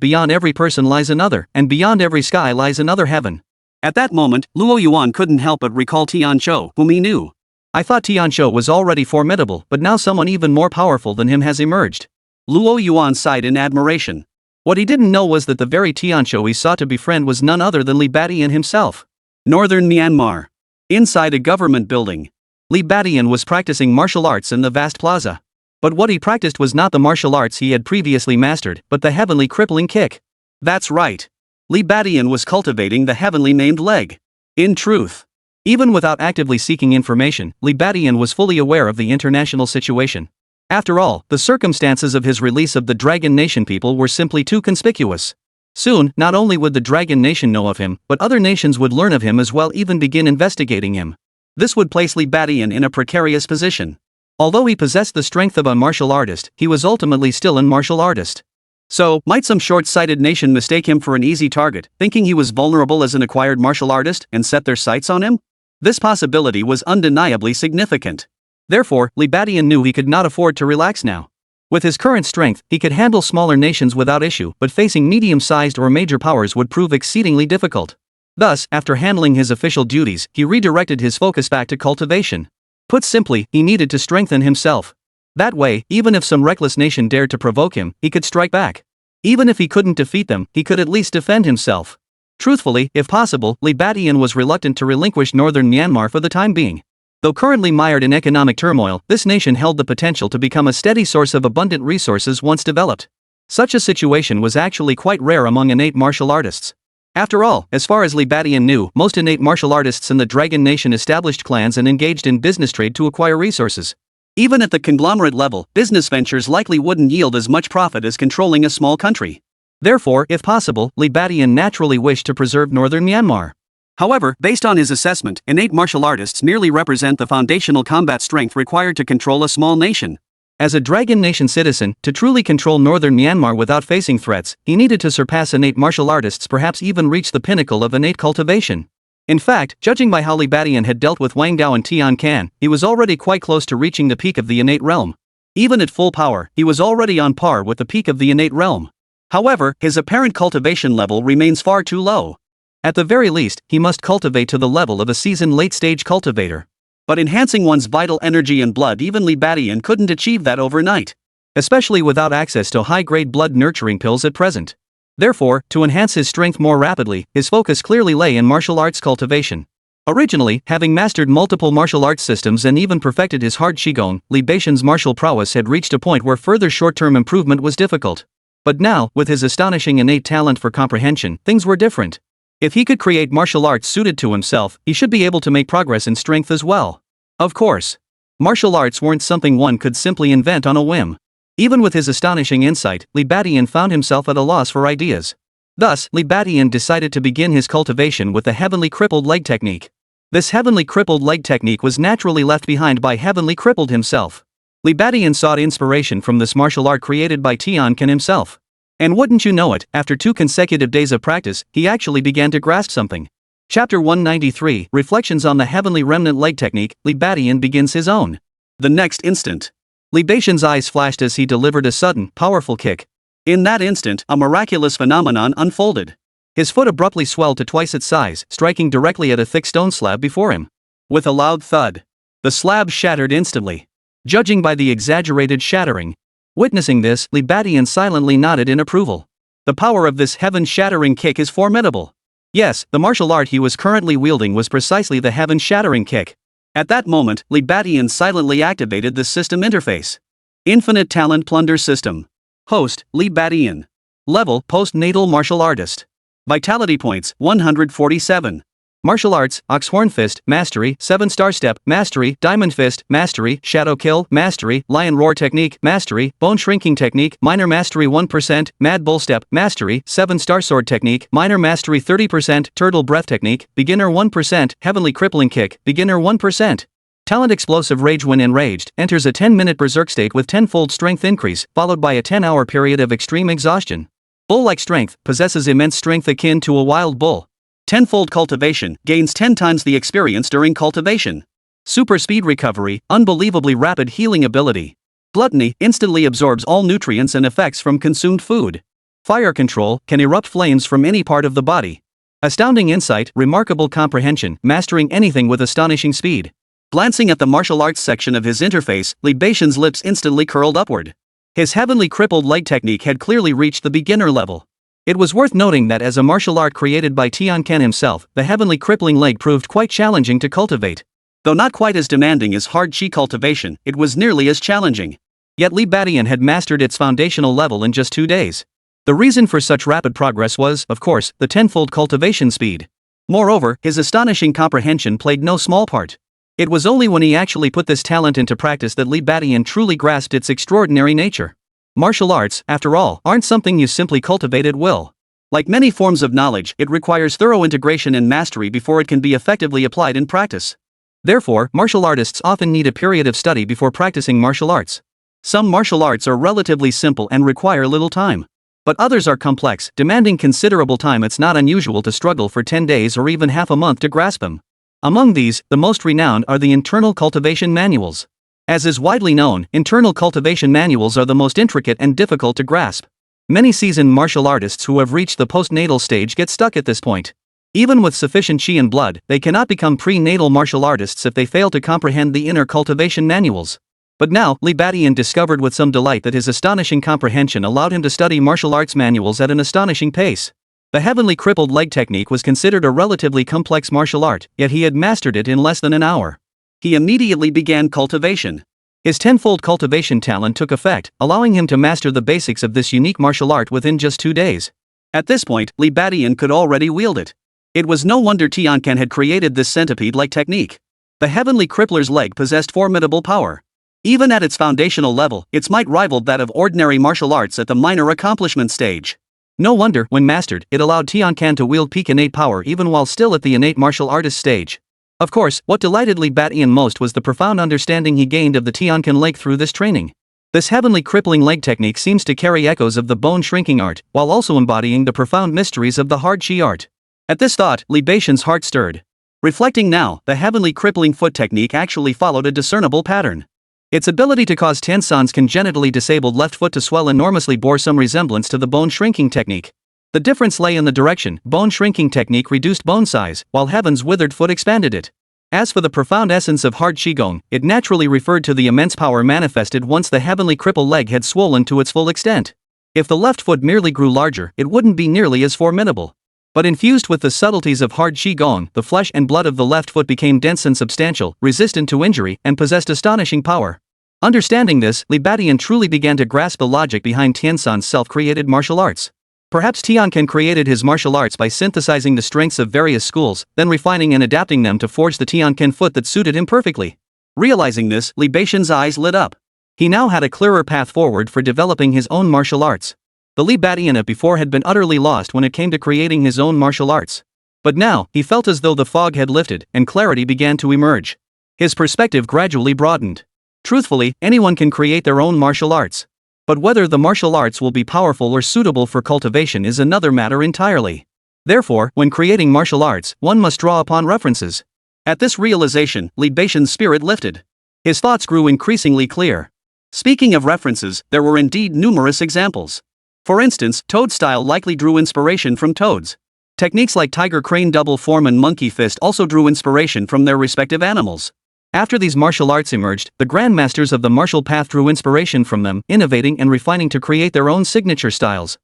beyond every person lies another, and beyond every sky lies another heaven. At that moment, Luo Yuan couldn't help but recall Tian Shou, whom he knew. I thought Tian Shou was already formidable, but now someone even more powerful than him has emerged. Luo Yuan sighed in admiration. What he didn't know was that the very Tian Shou he sought to befriend was none other than Li Badian himself. Northern Myanmar. Inside a government building, Li Badian was practicing martial arts in the vast plaza. But what he practiced was not the martial arts he had previously mastered, but the heavenly crippling kick. That's right. Li Badian was cultivating the heavenly named leg. In truth, even without actively seeking information, Li Badian was fully aware of the international situation. After all, the circumstances of his release of the Dragon Nation people were simply too conspicuous. Soon, not only would the Dragon Nation know of him, but other nations would learn of him as well, even begin investigating him. This would place Li Badian in a precarious position. Although he possessed the strength of a martial artist, he was ultimately still an martial artist. So, might some short-sighted nation mistake him for an easy target, thinking he was vulnerable as an acquired martial artist, and set their sights on him? This possibility was undeniably significant. Therefore, Li Badian knew he could not afford to relax now. With his current strength, he could handle smaller nations without issue, but facing medium-sized or major powers would prove exceedingly difficult. Thus, after handling his official duties, he redirected his focus back to cultivation. Put simply, he needed to strengthen himself. That way, even if some reckless nation dared to provoke him, he could strike back. Even if he couldn't defeat them, he could at least defend himself. Truthfully, if possible, Li Badian was reluctant to relinquish northern Myanmar for the time being. Though currently mired in economic turmoil, this nation held the potential to become a steady source of abundant resources once developed. Such a situation was actually quite rare among innate martial artists. After all, as far as Li Badian knew, most innate martial artists in the Dragon Nation established clans and engaged in business trade to acquire resources. Even at the conglomerate level, business ventures likely wouldn't yield as much profit as controlling a small country. Therefore, if possible, Li Badian naturally wished to preserve northern Myanmar. However, based on his assessment, innate martial artists merely represent the foundational combat strength required to control a small nation. As a Dragon Nation citizen, to truly control northern Myanmar without facing threats, he needed to surpass innate martial artists, perhaps even reach the pinnacle of innate cultivation. In fact, judging by how Li Badian had dealt with Wang Dao and Tian Can, he was already quite close to reaching the peak of the innate realm. Even at full power, he was already on par with the peak of the innate realm. However, his apparent cultivation level remains far too low. At the very least, he must cultivate to the level of a seasoned late-stage cultivator. But enhancing one's vital energy and blood, even Li Badian couldn't achieve that overnight. Especially without access to high-grade blood nurturing pills at present. Therefore, to enhance his strength more rapidly, his focus clearly lay in martial arts cultivation. Originally, having mastered multiple martial arts systems and even perfected his hard qigong, Li Badian's martial prowess had reached a point where further short-term improvement was difficult. But now, with his astonishing innate talent for comprehension, things were different. If he could create martial arts suited to himself, he should be able to make progress in strength as well. Of course, martial arts weren't something one could simply invent on a whim. Even with his astonishing insight, Li Badian found himself at a loss for ideas. Thus, Li Badian decided to begin his cultivation with the heavenly crippled leg technique. This heavenly crippled leg technique was naturally left behind by heavenly crippled himself. Li Badian sought inspiration from this martial art created by Tian Can himself. And wouldn't you know it, after 2 consecutive days of practice, he actually began to grasp something. Chapter 193, Reflections on the Heavenly Remnant Leg Technique. Li Badian begins his own. The next instant, Li Badian's eyes flashed as he delivered a sudden, powerful kick. In that instant, a miraculous phenomenon unfolded. His foot abruptly swelled to twice its size, striking directly at a thick stone slab before him. With a loud thud, the slab shattered instantly. Judging by the exaggerated shattering. Witnessing this, Li Badian silently nodded in approval. The power of this heaven-shattering kick is formidable. Yes, the martial art he was currently wielding was precisely the heaven-shattering kick. At that moment, Li Badian silently activated the system interface. Infinite Plunder System. Host, Li Badian. Level, Postnatal Martial Artist. Vitality points, 147. Martial Arts, Oxhorn Fist, Mastery, 7-star Step, Mastery, Diamond Fist, Mastery, Shadow Kill, Mastery, Lion Roar Technique, Mastery, Bone Shrinking Technique, Minor Mastery 1%, Mad Bull Step, Mastery, 7-star Sword Technique, Minor Mastery 30%, Turtle Breath Technique, Beginner 1%, Heavenly Crippling Kick, Beginner 1%. Talent Explosive Rage. When enraged, enters a 10-minute berserk state with tenfold strength increase, followed by a 10-hour period of extreme exhaustion. Bull-like strength, possesses immense strength akin to a wild bull. Tenfold cultivation, gains 10 times the experience during cultivation. Super speed recovery, unbelievably rapid healing ability. Gluttony, instantly absorbs all nutrients and effects from consumed food. Fire control, can erupt flames from any part of the body. Astounding insight, remarkable comprehension, mastering anything with astonishing speed. Glancing at the martial arts section of his interface, Li Badian's lips instantly curled upward. His heavenly crippled leg technique had clearly reached the beginner level. It was worth noting that as a martial art created by Tian Ken himself, the heavenly crippling leg proved quite challenging to cultivate. Though not quite as demanding as hard chi cultivation, it was nearly as challenging. Yet Li Badian had mastered its foundational level in just 2 days. The reason for such rapid progress was, of course, the tenfold cultivation speed. Moreover, his astonishing comprehension played no small part. It was only when he actually put this talent into practice that Li Badian truly grasped its extraordinary nature. Martial arts, after all, aren't something you simply cultivate at will. Like many forms of knowledge, it requires thorough integration and mastery before it can be effectively applied in practice. Therefore, martial artists often need a period of study before practicing martial arts. Some martial arts are relatively simple and require little time. But others are complex, demanding considerable time. It's not unusual to struggle for 10 days or even half a month to grasp them. Among these, the most renowned are the internal cultivation manuals. As is widely known, internal cultivation manuals are the most intricate and difficult to grasp. Many seasoned martial artists who have reached the postnatal stage get stuck at this point. Even with sufficient chi and blood, they cannot become prenatal martial artists if they fail to comprehend the inner cultivation manuals. But now, Li Badian discovered with some delight that his astonishing comprehension allowed him to study martial arts manuals at an astonishing pace. The heavenly crippled leg technique was considered a relatively complex martial art, yet he had mastered it in less than an hour. He immediately began cultivation. His tenfold cultivation talent took effect, allowing him to master the basics of this unique martial art within just 2 days. At this point, Li Badian could already wield it. It was no wonder Tian Ken had created this centipede-like technique. The heavenly crippler's leg possessed formidable power. Even at its foundational level, its might rivaled that of ordinary martial arts at the minor accomplishment stage. No wonder, when mastered, it allowed Tian Ken to wield peak innate power even while still at the innate martial artist stage. Of course, what delighted Li Badian most was the profound understanding he gained of the Tian Ken leg through this training. This heavenly crippling leg technique seems to carry echoes of the bone shrinking art, while also embodying the profound mysteries of the hard chi art. At this thought, Li Badian's heart stirred. Reflecting now, the heavenly crippling foot technique actually followed a discernible pattern. Its ability to cause Tiansan's congenitally disabled left foot to swell enormously bore some resemblance to the bone shrinking technique. The difference lay in the direction. Bone shrinking technique reduced bone size, while Heaven's withered foot expanded it. As for the profound essence of hard qigong, it naturally referred to the immense power manifested once the heavenly crippled leg had swollen to its full extent. If the left foot merely grew larger, it wouldn't be nearly as formidable. But infused with the subtleties of hard qigong, the flesh and blood of the left foot became dense and substantial, resistant to injury, and possessed astonishing power. Understanding this, Li Badian truly began to grasp the logic behind Tiansan's self-created martial arts. Perhaps Tian Ken created his martial arts by synthesizing the strengths of various schools, then refining and adapting them to forge the Tian Ken foot that suited him perfectly. Realizing this, Li Badian's eyes lit up. He now had a clearer path forward for developing his own martial arts. The Li Badian of before had been utterly lost when it came to creating his own martial arts. But now, he felt as though the fog had lifted, and clarity began to emerge. His perspective gradually broadened. Truthfully, anyone can create their own martial arts. But whether the martial arts will be powerful or suitable for cultivation is another matter entirely. Therefore, when creating martial arts, one must draw upon references. At this realization, Li Beixian's spirit lifted. His thoughts grew increasingly clear. Speaking of references, there were indeed numerous examples. For instance, Toad style likely drew inspiration from Toads. Techniques like Tiger Crane Double Form and Monkey Fist also drew inspiration from their respective animals. After these martial arts emerged, the grandmasters of the martial path drew inspiration from them, innovating and refining to create their own signature styles.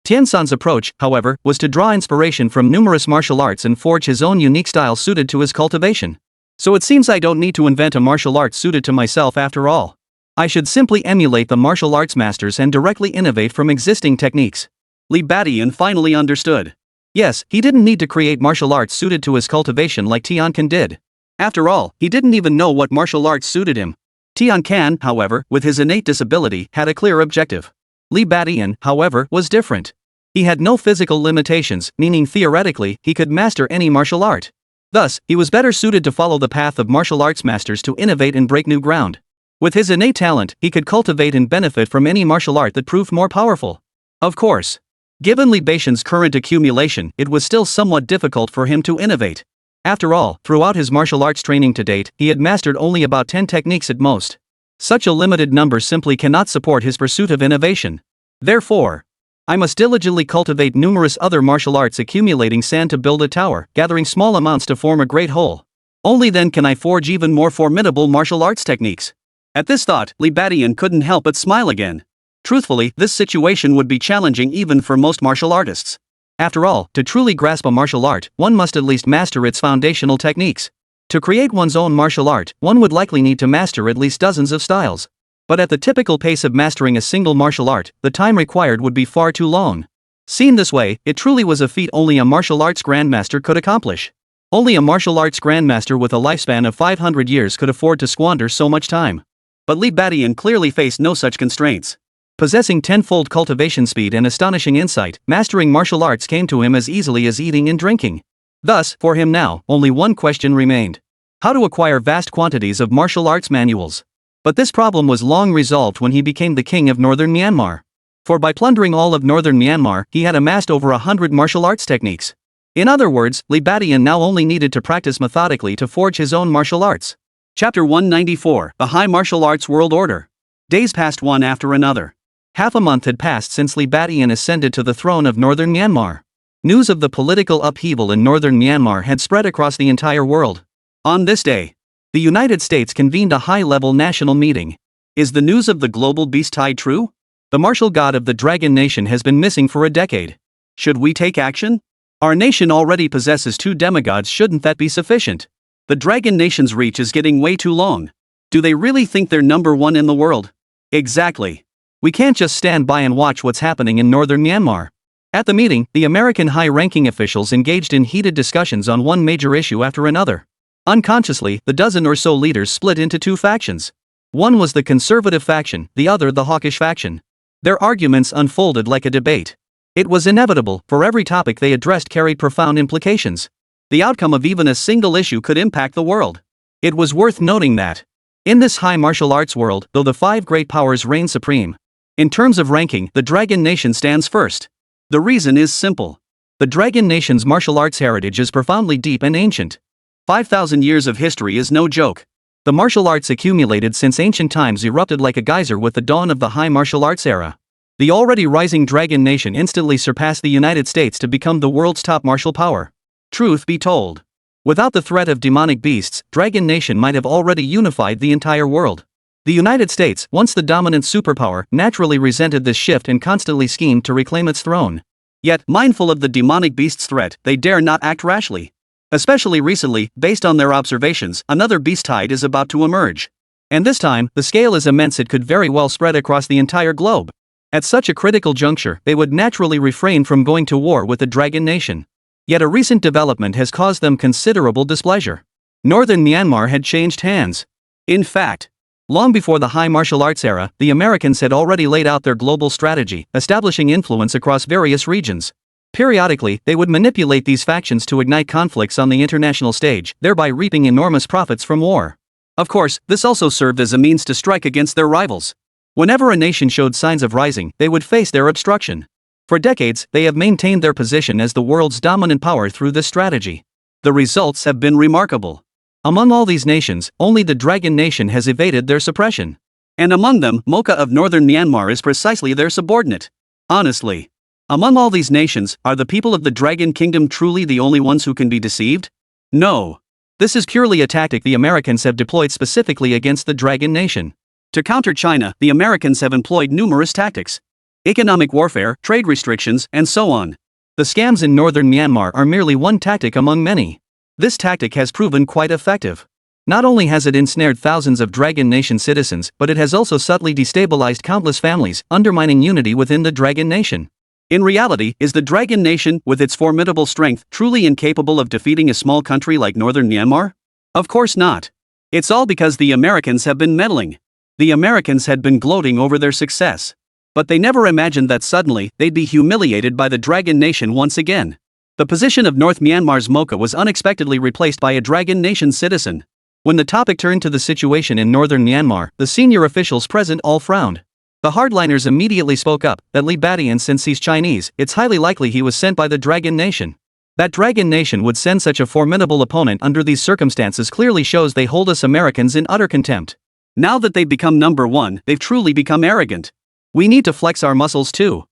Tiansan's approach, however, was to draw inspiration from numerous martial arts and forge his own unique style suited to his cultivation. So it seems I don't need to invent a martial art suited to myself after all. I should simply emulate the martial arts masters and directly innovate from existing techniques. Li Beixian finally understood. Yes, he didn't need to create martial arts suited to his cultivation like Tiancan did. After all, he didn't even know what martial arts suited him. Tiancan, however, with his innate disability, had a clear objective. Li Beixian, however, was different. He had no physical limitations, meaning theoretically, he could master any martial art. Thus, he was better suited to follow the path of martial arts masters to innovate and break new ground. With his innate talent, he could cultivate and benefit from any martial art that proved more powerful. Of course. Given Li Beixian's current accumulation, it was still somewhat difficult for him to innovate. After all, throughout his martial arts training to date, he had mastered only about 10 techniques at most. Such a limited number simply cannot support his pursuit of innovation. Therefore, I must diligently cultivate numerous other martial arts, accumulating sand to build a tower, gathering small amounts to form a great whole. Only then can I forge even more formidable martial arts techniques. At this thought, Li Beixian couldn't help but smile again. Truthfully, this situation would be challenging even for most martial artists. After all, to truly grasp a martial art, one must at least master its foundational techniques. To create one's own martial art, one would likely need to master at least dozens of styles. But at the typical pace of mastering a single martial art, the time required would be far too long. Seen this way, it truly was a feat only a martial arts grandmaster could accomplish. Only a martial arts grandmaster with a lifespan of 500 years could afford to squander so much time. But Li Beixian clearly faced no such constraints. Possessing tenfold cultivation speed and astonishing insight, mastering martial arts came to him as easily as eating and drinking. Thus, for him now, only one question remained: how to acquire vast quantities of martial arts manuals. But this problem was long resolved when he became the king of northern Myanmar. For by plundering all of northern Myanmar, he had amassed over 100 martial arts techniques. In other words, Li Beixian now only needed to practice methodically to forge his own martial arts. Chapter 194, The High Martial Arts World Order. Days passed one after another. Half a month had passed since Li Beixian ascended to the throne of northern Myanmar. News of the political upheaval in northern Myanmar had spread across the entire world. On this day, the United States convened a high-level national meeting. Is the news of the global beast tide true? The martial god of the Dragon Nation has been missing for a decade. Should we take action? Our nation already possesses 2 demigods, shouldn't that be sufficient? The Dragon Nation's reach is getting way too long. Do they really think they're number one in the world? Exactly. We can't just stand by and watch what's happening in northern Myanmar. At the meeting, the American high-ranking officials engaged in heated discussions on one major issue after another. Unconsciously, the dozen or so leaders split into 2 factions. One was the conservative faction, the other the hawkish faction. Their arguments unfolded like a debate. It was inevitable, for every topic they addressed carried profound implications. The outcome of even a single issue could impact the world. It was worth noting that, in this high martial arts world, though the 5 great powers reign supreme, in terms of ranking, the Dragon Nation stands first. The reason is simple. The Dragon Nation's martial arts heritage is profoundly deep and ancient. 5,000 years of history is no joke. The martial arts accumulated since ancient times erupted like a geyser with the dawn of the high martial arts era. The already rising Dragon Nation instantly surpassed the United States to become the world's top martial power. Truth be told, without the threat of demonic beasts, Dragon Nation might have already unified the entire world. The United States, once the dominant superpower, naturally resented this shift and constantly schemed to reclaim its throne. Yet, mindful of the demonic beast's threat, they dare not act rashly. Especially recently, based on their observations, another beast tide is about to emerge. And this time, the scale is immense, it could very well spread across the entire globe. At such a critical juncture, they would naturally refrain from going to war with the Dragon Nation. Yet a recent development has caused them considerable displeasure. Northern Myanmar had changed hands. In fact, long before the high martial arts era, the Americans had already laid out their global strategy, establishing influence across various regions. Periodically, they would manipulate these factions to ignite conflicts on the international stage, thereby reaping enormous profits from war. Of course, this also served as a means to strike against their rivals. Whenever a nation showed signs of rising, they would face their obstruction. For decades, they have maintained their position as the world's dominant power through this strategy. The results have been remarkable. Among all these nations, only the Dragon Nation has evaded their suppression. And among them, Mocha of northern Myanmar is precisely their subordinate. Honestly. Among all these nations, are the people of the Dragon Kingdom truly the only ones who can be deceived? No. This is purely a tactic the Americans have deployed specifically against the Dragon Nation. To counter China, the Americans have employed numerous tactics. Economic warfare, trade restrictions, and so on. The scams in northern Myanmar are merely one tactic among many. This tactic has proven quite effective. Not only has it ensnared thousands of Dragon Nation citizens, but it has also subtly destabilized countless families, undermining unity within the Dragon Nation. In reality, is the Dragon Nation, with its formidable strength, truly incapable of defeating a small country like northern Myanmar? Of course not. It's all because the Americans have been meddling. The Americans had been gloating over their success. But they never imagined that suddenly, they'd be humiliated by the Dragon Nation once again. The position of North Myanmar's Mocha was unexpectedly replaced by a Dragon Nation citizen. When the topic turned to the situation in northern Myanmar, the senior officials present all frowned. The hardliners immediately spoke up that Li Batian, since he's Chinese, it's highly likely he was sent by the Dragon Nation. That Dragon Nation would send such a formidable opponent under these circumstances clearly shows they hold us Americans in utter contempt. Now that they've become number one, they've truly become arrogant. We need to flex our muscles too.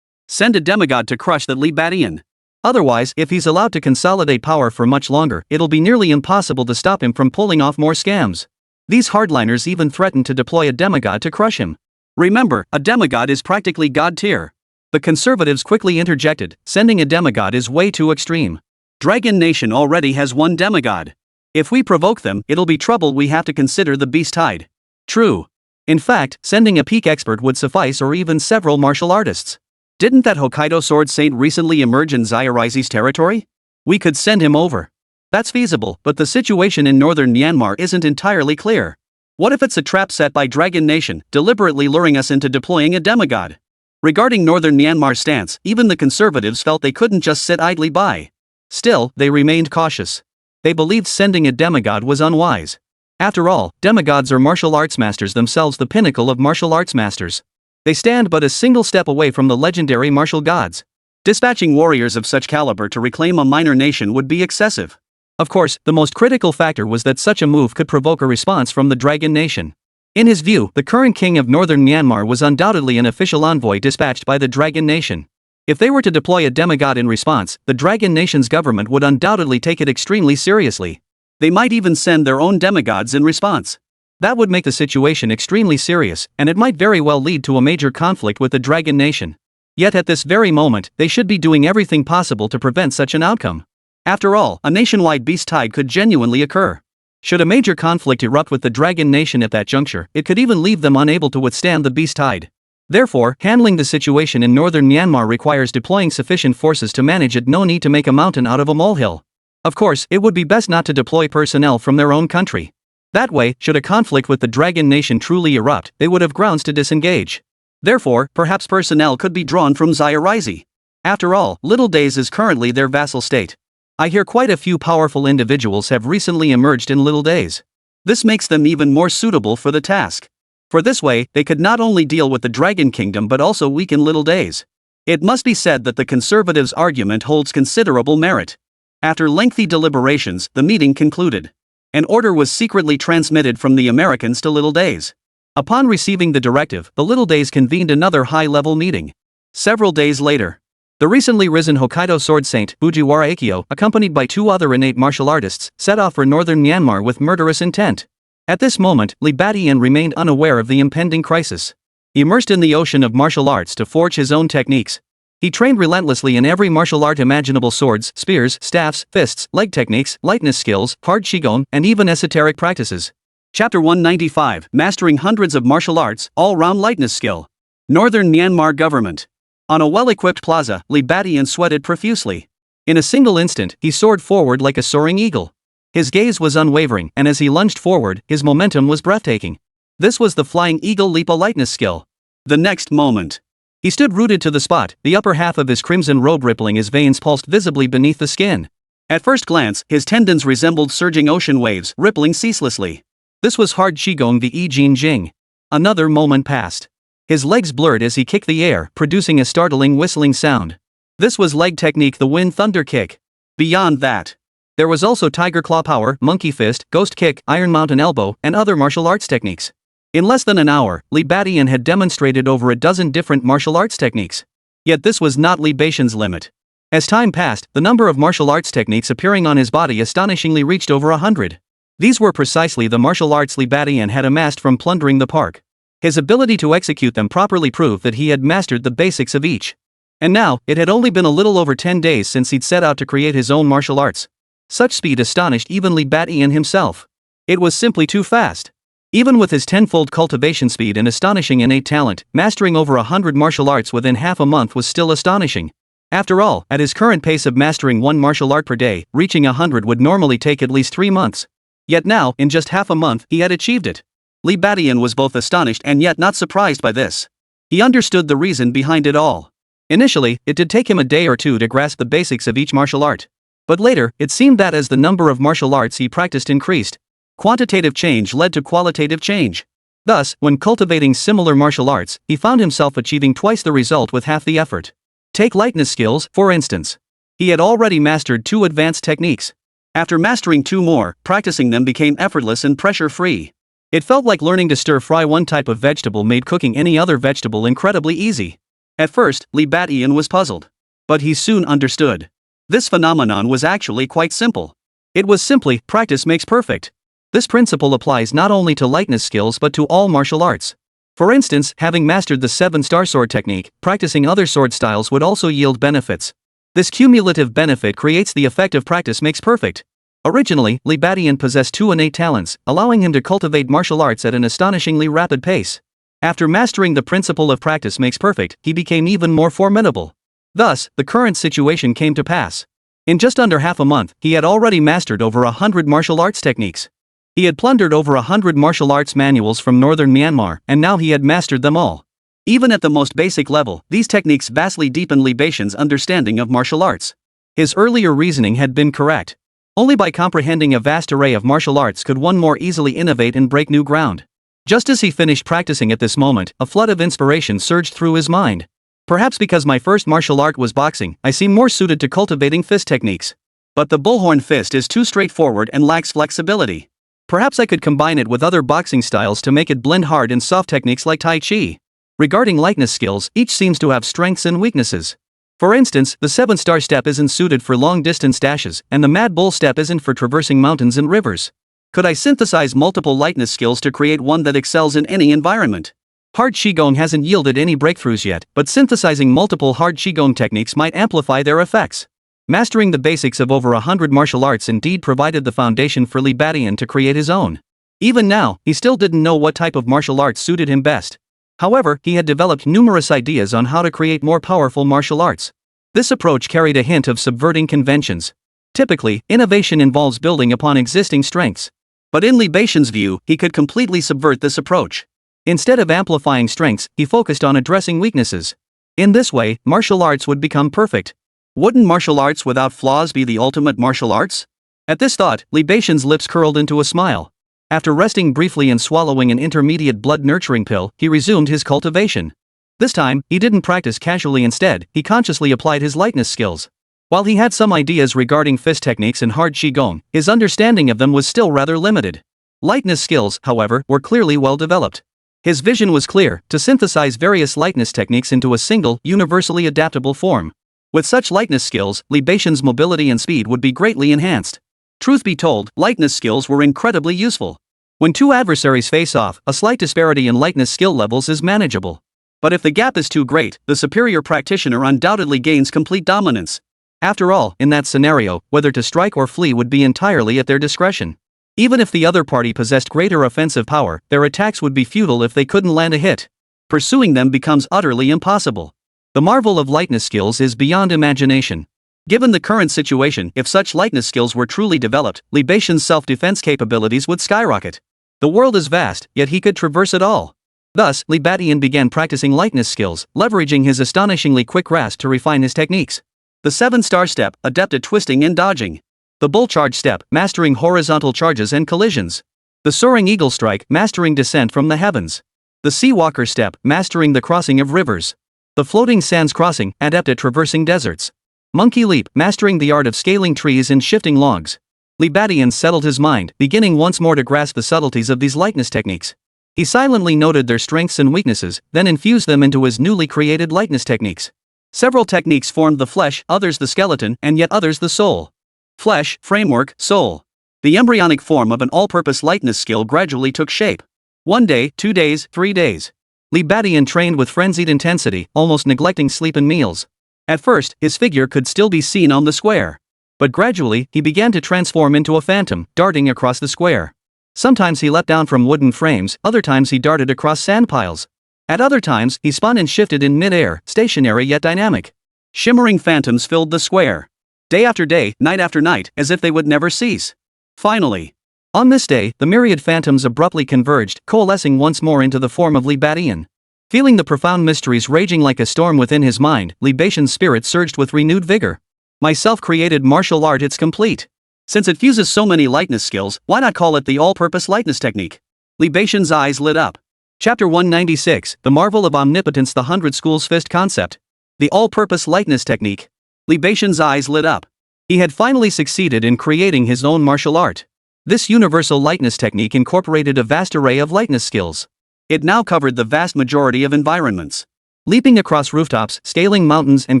Send a demigod to crush that Li Batian. Otherwise, if he's allowed to consolidate power for much longer, it'll be nearly impossible to stop him from pulling off more scams. These hardliners even threatened to deploy a demigod to crush him. Remember, a demigod is practically god tier. The conservatives quickly interjected, sending a demigod is way too extreme. Dragon Nation already has one demigod. If we provoke them, it'll be trouble. We have to consider the beast tide. True. In fact, sending a peak expert would suffice, or even several martial artists. Didn't that Hokkaido sword saint recently emerge in Zayaraizi's territory? We could send him over. That's feasible, but the situation in northern Myanmar isn't entirely clear. What if it's a trap set by Dragon Nation, deliberately luring us into deploying a demigod? Regarding northern Myanmar's stance, even the conservatives felt they couldn't just sit idly by. Still, they remained cautious. They believed sending a demigod was unwise. After all, demigods are martial arts masters themselves, the pinnacle of martial arts masters. They stand but a single step away from the legendary martial gods. Dispatching warriors of such caliber to reclaim a minor nation would be excessive. Of course, the most critical factor was that such a move could provoke a response from the Dragon Nation. In his view, the current king of northern Myanmar was undoubtedly an official envoy dispatched by the Dragon Nation. If they were to deploy a demigod in response, the Dragon Nation's government would undoubtedly take it extremely seriously. They might even send their own demigods in response. That would make the situation extremely serious, and it might very well lead to a major conflict with the Dragon Nation. Yet at this very moment, they should be doing everything possible to prevent such an outcome. After all, a nationwide beast tide could genuinely occur. Should a major conflict erupt with the Dragon Nation at that juncture, it could even leave them unable to withstand the beast tide. Therefore, handling the situation in northern Myanmar requires deploying sufficient forces to manage it. No need to make a mountain out of a molehill. Of course, it would be best not to deploy personnel from their own country. That way, should a conflict with the Dragon Nation truly erupt, they would have grounds to disengage. Therefore, perhaps personnel could be drawn from Zayaraizi. After all, Little Days is currently their vassal state. I hear quite a few powerful individuals have recently emerged in Little Days. This makes them even more suitable for the task. For this way, they could not only deal with the Dragon Kingdom but also weaken Little Days. It must be said that the conservatives' argument holds considerable merit. After lengthy deliberations, the meeting concluded. An order was secretly transmitted from the Americans to Little Days. Upon receiving the directive, the Little Days convened another high-level meeting. Several days later, the recently risen Hokkaido sword saint, Fujiwara Aikyo, accompanied by 2 other innate martial artists, set off for northern Myanmar with murderous intent. At this moment, Li Batian remained unaware of the impending crisis. Immersed in the ocean of martial arts to forge his own techniques, he trained relentlessly in every martial art imaginable: swords, spears, staffs, fists, leg techniques, lightness skills, hard qigong, and even esoteric practices. Chapter 195, Mastering Hundreds of Martial Arts, All-Round Lightness Skill. Northern Myanmar Government. On a well-equipped plaza, Li Batian sweated profusely. In a single instant, he soared forward like a soaring eagle. His gaze was unwavering, and as he lunged forward, his momentum was breathtaking. This was the Flying Eagle Leap, a lightness skill. The next moment, he stood rooted to the spot, the upper half of his crimson robe rippling as veins pulsed visibly beneath the skin. At first glance, his tendons resembled surging ocean waves, rippling ceaselessly. This was hard qigong, the I Jin Jing. Another moment passed. His legs blurred as he kicked the air, producing a startling whistling sound. This was leg technique, the Wind Thunder Kick. Beyond that, there was also Tiger Claw Power, Monkey Fist, Ghost Kick, Iron Mountain Elbow, and other martial arts techniques. In less than an hour, Li Badian had demonstrated over a dozen different martial arts techniques. Yet this was not Li Badian's limit. As time passed, the number of martial arts techniques appearing on his body astonishingly reached over 100. These were precisely the martial arts Li Badian had amassed from plundering the park. His ability to execute them properly proved that he had mastered the basics of each. And now, it had only been a little over 10 days since he'd set out to create his own martial arts. Such speed astonished even Li Badian himself. It was simply too fast. Even with his tenfold cultivation speed and astonishing innate talent, mastering over 100 martial arts within half a month was still astonishing. After all, at his current pace of mastering one martial art per day, reaching 100 would normally take at least 3 months. Yet now, in just half a month, he had achieved it. Li Badian was both astonished and yet not surprised by this. He understood the reason behind it all. Initially, it did take him a day or two to grasp the basics of each martial art. But later, it seemed that as the number of martial arts he practiced increased, quantitative change led to qualitative change. Thus, when cultivating similar martial arts, he found himself achieving twice the result with half the effort. Take lightness skills, for instance. He had already mastered 2 advanced techniques. After mastering 2 more, practicing them became effortless and pressure-free. It felt like learning to stir-fry one type of vegetable made cooking any other vegetable incredibly easy. At first, Li Badian was puzzled. But he soon understood. This phenomenon was actually quite simple. It was simply, practice makes perfect. This principle applies not only to lightness skills but to all martial arts. For instance, having mastered the 7-star sword technique, practicing other sword styles would also yield benefits. This cumulative benefit creates the effect of practice makes perfect. Originally, Li Badian possessed 2 innate talents, allowing him to cultivate martial arts at an astonishingly rapid pace. After mastering the principle of practice makes perfect, he became even more formidable. Thus, the current situation came to pass. In just under half a month, he had already mastered over 100 martial arts techniques. He had plundered over 100 martial arts manuals from northern Myanmar, and now he had mastered them all. Even at the most basic level, these techniques vastly deepened Li Badian's understanding of martial arts. His earlier reasoning had been correct. Only by comprehending a vast array of martial arts could one more easily innovate and break new ground. Just as he finished practicing at this moment, a flood of inspiration surged through his mind. Perhaps because my first martial art was boxing, I seem more suited to cultivating fist techniques. But the bullhorn fist is too straightforward and lacks flexibility. Perhaps I could combine it with other boxing styles to make it blend hard and soft techniques like Tai Chi. Regarding lightness skills, each seems to have strengths and weaknesses. For instance, the 7-star step isn't suited for long-distance dashes, and the Mad Bull step isn't for traversing mountains and rivers. Could I synthesize multiple lightness skills to create one that excels in any environment? Hard Qigong hasn't yielded any breakthroughs yet, but synthesizing multiple hard Qigong techniques might amplify their effects. Mastering the basics of over 100 martial arts indeed provided the foundation for Li Badian to create his own. Even now, he still didn't know what type of martial arts suited him best. However, he had developed numerous ideas on how to create more powerful martial arts. This approach carried a hint of subverting conventions. Typically, innovation involves building upon existing strengths. But in Li Badian's view, he could completely subvert this approach. Instead of amplifying strengths, he focused on addressing weaknesses. In this way, martial arts would become perfect. Wouldn't martial arts without flaws be the ultimate martial arts? At this thought, Li Badian's lips curled into a smile. After resting briefly and swallowing an intermediate blood-nurturing pill, he resumed his cultivation. This time, he didn't practice casually. Instead, he consciously applied his lightness skills. While he had some ideas regarding fist techniques and hard Qigong, his understanding of them was still rather limited. Lightness skills, however, were clearly well developed. His vision was clear, to synthesize various lightness techniques into a single, universally adaptable form. With such lightness skills, Li Badian's mobility and speed would be greatly enhanced. Truth be told, lightness skills were incredibly useful. When 2 adversaries face off, a slight disparity in lightness skill levels is manageable. But if the gap is too great, the superior practitioner undoubtedly gains complete dominance. After all, in that scenario, whether to strike or flee would be entirely at their discretion. Even if the other party possessed greater offensive power, their attacks would be futile if they couldn't land a hit. Pursuing them becomes utterly impossible. The marvel of lightness skills is beyond imagination. Given the current situation, if such lightness skills were truly developed, Li Badian's self-defense capabilities would skyrocket. The world is vast, yet he could traverse it all. Thus, Li Badian began practicing lightness skills, leveraging his astonishingly quick grasp to refine his techniques. The 7-star step, adept at twisting and dodging. The bull charge step, mastering horizontal charges and collisions. The soaring eagle strike, mastering descent from the heavens. The Sea Walker Step, mastering the crossing of rivers. The Floating Sands Crossing, adept at traversing deserts. Monkey Leap, mastering the art of scaling trees and shifting logs. Li Badian settled his mind, beginning once more to grasp the subtleties of these lightness techniques. He silently noted their strengths and weaknesses, then infused them into his newly created lightness techniques. Several techniques formed the flesh, others the skeleton, and yet others the soul. Flesh, framework, soul. The embryonic form of an all-purpose lightness skill gradually took shape. 1 day, 2 days, 3 days. Li Badian trained with frenzied intensity, almost neglecting sleep and meals. At first, his figure could still be seen on the square. But gradually, he began to transform into a phantom, darting across the square. Sometimes he leapt down from wooden frames, other times he darted across sand piles. At other times, he spun and shifted in mid-air, stationary yet dynamic. Shimmering phantoms filled the square. Day after day, night after night, as if they would never cease. Finally, on this day, the myriad phantoms abruptly converged, coalescing once more into the form of Li Badian. Feeling the profound mysteries raging like a storm within his mind, Li Badian's spirit surged with renewed vigor. My self-created martial art, it's complete. Since it fuses so many lightness skills, why not call it the all-purpose lightness technique? Li Badian's eyes lit up. Chapter 196, The Marvel of Omnipotence, the 100 Schools Fist Concept. The all-purpose lightness technique. Li Badian's eyes lit up. He had finally succeeded in creating his own martial art. This universal lightness technique incorporated a vast array of lightness skills. It now covered the vast majority of environments. Leaping across rooftops, scaling mountains and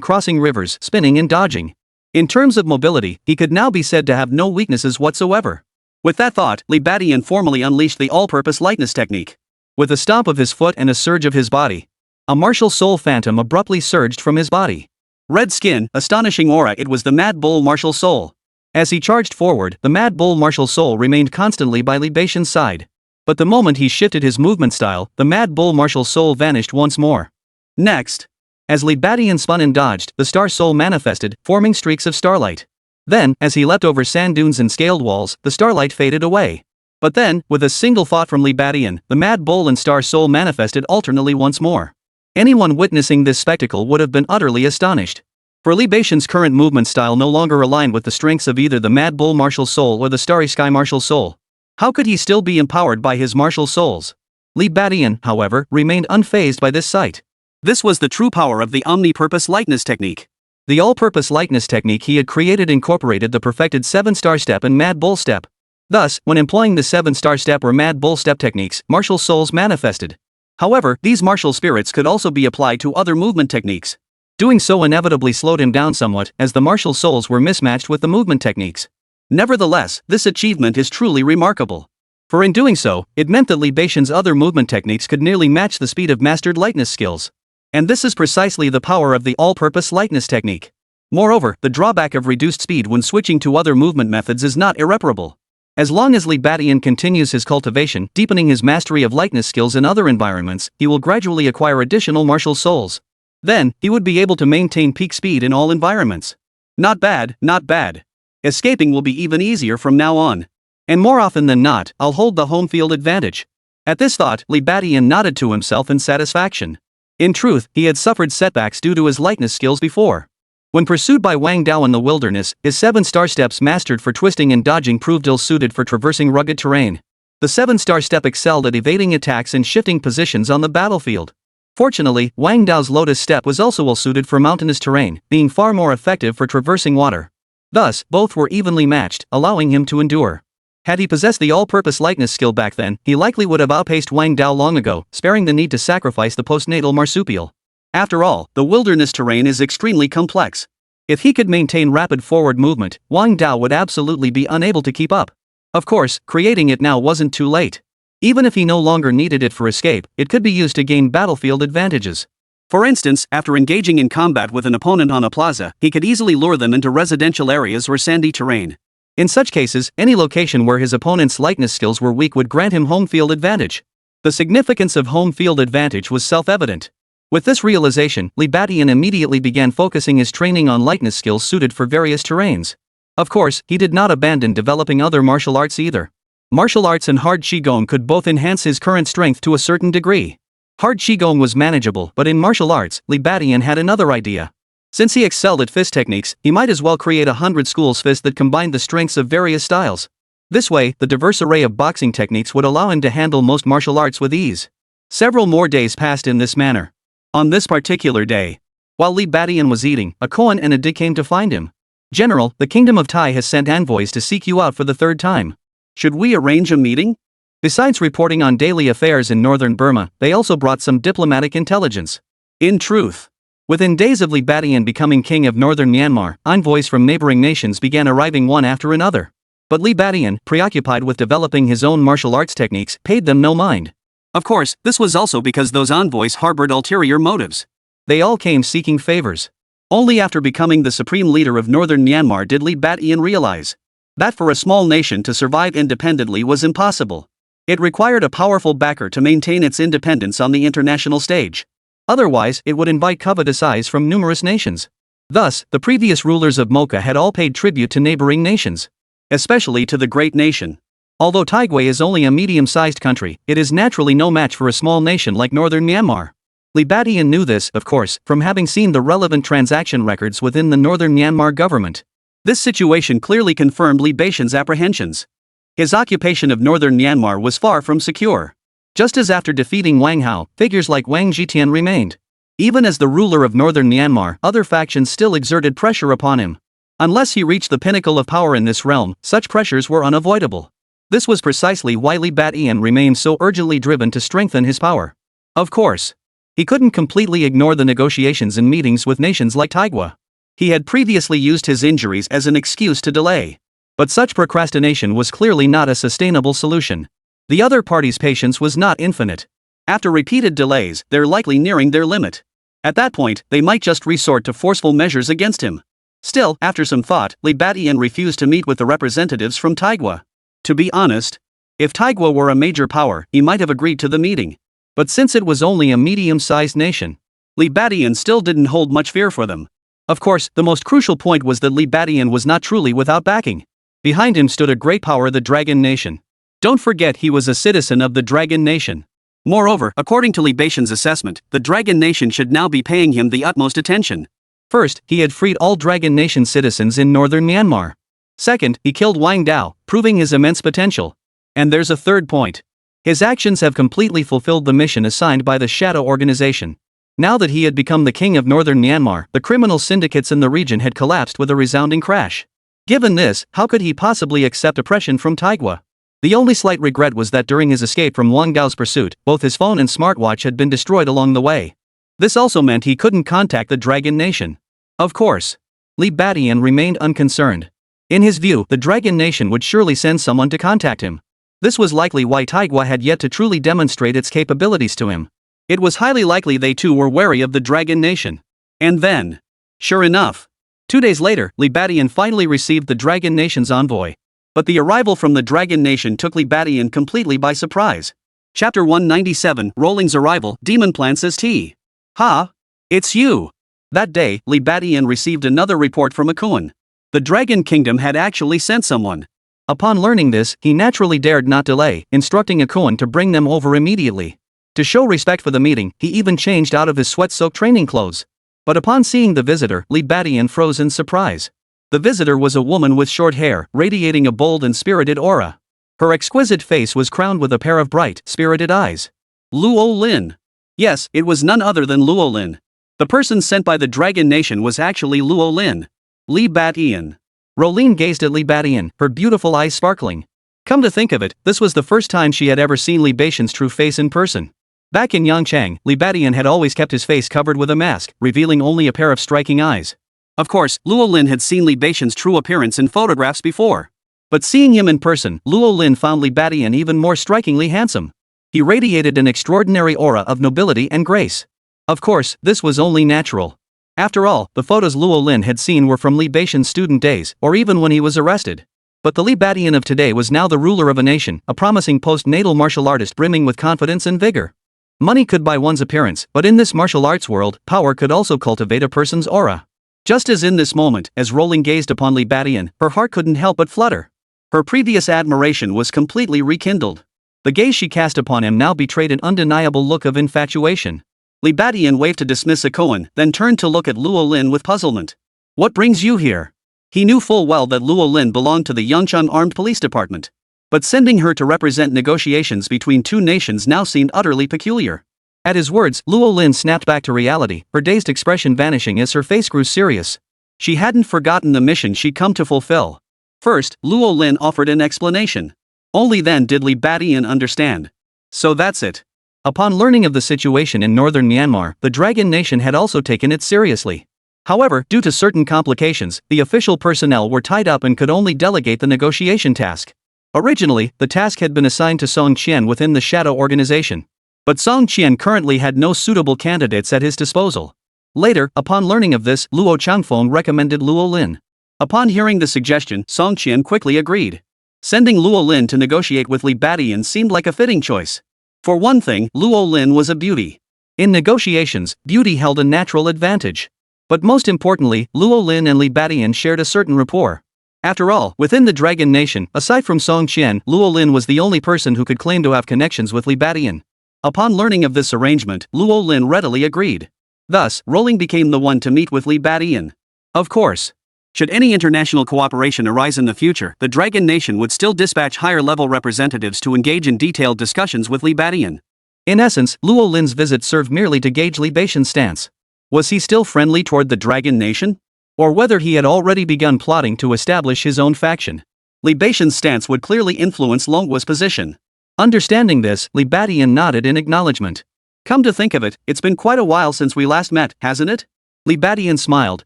crossing rivers, spinning and dodging. In terms of mobility, he could now be said to have no weaknesses whatsoever. With that thought, Li Badian formally unleashed the all-purpose lightness technique. With a stomp of his foot and a surge of his body, a martial soul phantom abruptly surged from his body. Red skin, astonishing aura, it was the Mad Bull martial soul. As he charged forward, the Mad Bull martial soul remained constantly by Li Badian's side. But the moment he shifted his movement style, the Mad Bull martial soul vanished once more. Next, as Li Badian spun and dodged, the Star Soul manifested, forming streaks of starlight. Then, as he leapt over sand dunes and scaled walls, the starlight faded away. But then, with a single thought from Li Badian, the Mad Bull and Star Soul manifested alternately once more. Anyone witnessing this spectacle would have been utterly astonished. For Li Badian's current movement style no longer aligned with the strengths of either the Mad Bull martial soul or the Starry Sky martial soul. How could he still be empowered by his martial souls? Li Badian, however, remained unfazed by this sight. This was the true power of the omni-purpose lightness technique. The all-purpose lightness technique he had created incorporated the perfected 7-star step and Mad Bull step. Thus, when employing the 7-star step or Mad Bull step techniques, martial souls manifested. However, these martial spirits could also be applied to other movement techniques. Doing so inevitably slowed him down somewhat, as the martial souls were mismatched with the movement techniques. Nevertheless, this achievement is truly remarkable. For in doing so, it meant that Li Badian's other movement techniques could nearly match the speed of mastered lightness skills. And this is precisely the power of the all-purpose lightness technique. Moreover, the drawback of reduced speed when switching to other movement methods is not irreparable. As long as Li Badian continues his cultivation, deepening his mastery of lightness skills in other environments, he will gradually acquire additional martial souls. Then, he would be able to maintain peak speed in all environments. Not bad, not bad. Escaping will be even easier from now on. And more often than not, I'll hold the home field advantage. At this thought, Li Badian nodded to himself in satisfaction. In truth, he had suffered setbacks due to his lightness skills before. When pursued by Wang Dao in the wilderness, his 7-star steps mastered for twisting and dodging proved ill-suited for traversing rugged terrain. The 7-star step excelled at evading attacks and shifting positions on the battlefield. Fortunately, Wang Dao's lotus step was also well-suited for mountainous terrain, being far more effective for traversing water. Thus, both were evenly matched, allowing him to endure. Had he possessed the all-purpose lightness skill back then, he likely would have outpaced Wang Dao long ago, sparing the need to sacrifice the postnatal marsupial. After all, the wilderness terrain is extremely complex. If he could maintain rapid forward movement, Wang Dao would absolutely be unable to keep up. Of course, creating it now wasn't too late. Even if he no longer needed it for escape, it could be used to gain battlefield advantages. For instance, after engaging in combat with an opponent on a plaza, he could easily lure them into residential areas or sandy terrain. In such cases, any location where his opponent's lightness skills were weak would grant him home field advantage. The significance of home field advantage was self-evident. With this realization, Li Badian immediately began focusing his training on lightness skills suited for various terrains. Of course, he did not abandon developing other martial arts either. Martial arts and hard qigong could both enhance his current strength to a certain degree. Hard qigong was manageable, but in martial arts, Li Badian had another idea. Since he excelled at fist techniques, he might as well create 100 schools fist that combined the strengths of various styles. This way, the diverse array of boxing techniques would allow him to handle most martial arts with ease. Several more days passed in this manner. On this particular day, while Li Badian was eating, a koan and a dik came to find him. General, the Kingdom of Tai has sent envoys to seek you out for the third time. Should we arrange a meeting? Besides reporting on daily affairs in northern Burma, they also brought some diplomatic intelligence. In truth, within days of Li Badian becoming king of northern Myanmar, envoys from neighboring nations began arriving one after another. But Li Badian, preoccupied with developing his own martial arts techniques, paid them no mind. Of course, this was also because those envoys harbored ulterior motives. They all came seeking favors. Only after becoming the supreme leader of northern Myanmar did Li Badian realize that for a small nation to survive independently was impossible. It required a powerful backer to maintain its independence on the international stage. Otherwise, it would invite covetous eyes from numerous nations. Thus, the previous rulers of Mocha had all paid tribute to neighboring nations, especially to the great nation. Although Taigway is only a medium-sized country, it is naturally no match for a small nation like northern Myanmar. Li Badian knew this, of course, from having seen the relevant transaction records within the northern Myanmar government. This situation clearly confirmed Li Badian's apprehensions. His occupation of northern Myanmar was far from secure. Just as after defeating Wang Hao, figures like Wang Zhitian remained. Even as the ruler of northern Myanmar, other factions still exerted pressure upon him. Unless he reached the pinnacle of power in this realm, such pressures were unavoidable. This was precisely why Li Badian remained so urgently driven to strengthen his power. Of course, he couldn't completely ignore the negotiations and meetings with nations like Taigwa. He had previously used his injuries as an excuse to delay. But such procrastination was clearly not a sustainable solution. The other party's patience was not infinite. After repeated delays, they're likely nearing their limit. At that point, they might just resort to forceful measures against him. Still, after some thought, Li Badian refused to meet with the representatives from Taigwa. To be honest, if Taigwa were a major power, he might have agreed to the meeting. But since it was only a medium-sized nation, Li Badian still didn't hold much fear for them. Of course, the most crucial point was that Li Badian was not truly without backing. Behind him stood a great power, the Dragon Nation. Don't forget he was a citizen of the Dragon Nation. Moreover, according to Li Badian's assessment, the Dragon Nation should now be paying him the utmost attention. First, he had freed all Dragon Nation citizens in northern Myanmar. Second, he killed Wang Dao, proving his immense potential. And there's a third point. His actions have completely fulfilled the mission assigned by the Shadow Organization. Now that he had become the king of northern Myanmar, the criminal syndicates in the region had collapsed with a resounding crash. Given this, how could he possibly accept oppression from Taigwa? The only slight regret was that during his escape from Wang Dao's pursuit, both his phone and smartwatch had been destroyed along the way. This also meant he couldn't contact the Dragon Nation. Of course, Li Badian remained unconcerned. In his view, the Dragon Nation would surely send someone to contact him. This was likely why Taigwa had yet to truly demonstrate its capabilities to him. It was highly likely they too were wary of the Dragon Nation. And then, sure enough, 2 days later, Li Badian finally received the Dragon Nation's envoy. But the arrival from the Dragon Nation took Li Badian completely by surprise. Chapter 197, Rolling's Arrival, Demon Plant says T. Ha! It's you! That day, Li Badian received another report from Akuan. The Dragon Kingdom had actually sent someone. Upon learning this, he naturally dared not delay, instructing Akuan to bring them over immediately. To show respect for the meeting, he even changed out of his sweat-soaked training clothes. But upon seeing the visitor, Li Badian froze in surprise. The visitor was a woman with short hair, radiating a bold and spirited aura. Her exquisite face was crowned with a pair of bright, spirited eyes. Luo Lin. Yes, it was none other than Luo Lin. The person sent by the Dragon Nation was actually Luo Lin. Li Badian. Rolene gazed at Li Badian, her beautiful eyes sparkling. Come to think of it, this was the first time she had ever seen Li Badian's true face in person. Back in Yangchang, Li Badian had always kept his face covered with a mask, revealing only a pair of striking eyes. Of course, Luo Lin had seen Li Badian's true appearance in photographs before. But seeing him in person, Luo Lin found Li Badian even more strikingly handsome. He radiated an extraordinary aura of nobility and grace. Of course, this was only natural. After all, the photos Luo Lin had seen were from Li Badian's student days, or even when he was arrested. But the Li Badian of today was now the ruler of a nation, a promising post-natal martial artist brimming with confidence and vigor. Money could buy one's appearance, but in this martial arts world, power could also cultivate a person's aura. Just as in this moment, as Rowling gazed upon Li Badian, her heart couldn't help but flutter. Her previous admiration was completely rekindled. The gaze she cast upon him now betrayed an undeniable look of infatuation. Li Badian waved to dismiss Akuan, then turned to look at Luo Lin with puzzlement. What brings you here? He knew full well that Luo Lin belonged to the Yangchang Armed Police Department. But sending her to represent negotiations between two nations now seemed utterly peculiar. At his words, Luo Lin snapped back to reality, her dazed expression vanishing as her face grew serious. She hadn't forgotten the mission she'd come to fulfill. First, Luo Lin offered an explanation. Only then did Li Badian understand. So that's it. Upon learning of the situation in northern Myanmar, the Dragon Nation had also taken it seriously. However, due to certain complications, the official personnel were tied up and could only delegate the negotiation task. Originally, the task had been assigned to Song Qian within the Shadow Organization. But Song Qian currently had no suitable candidates at his disposal. Later, upon learning of this, Luo Changfeng recommended Luo Lin. Upon hearing the suggestion, Song Qian quickly agreed. Sending Luo Lin to negotiate with Li Badian seemed like a fitting choice. For one thing, Luo Lin was a beauty. In negotiations, beauty held a natural advantage. But most importantly, Luo Lin and Li Badian shared a certain rapport. After all, within the Dragon Nation, aside from Song Qian, Luo Lin was the only person who could claim to have connections with Li Badian. Upon learning of this arrangement, Luo Lin readily agreed. Thus, Rolling became the one to meet with Li Badian. Of course. Should any international cooperation arise in the future, the Dragon Nation would still dispatch higher-level representatives to engage in detailed discussions with Li Badian. In essence, Luo Lin's visit served merely to gauge Li Badian's stance. Was he still friendly toward the Dragon Nation? Or whether he had already begun plotting to establish his own faction? Li Badian's stance would clearly influence Longhua's position. Understanding this, Li Badian nodded in acknowledgement. Come to think of it, it's been quite a while since we last met, hasn't it? Li Badian smiled,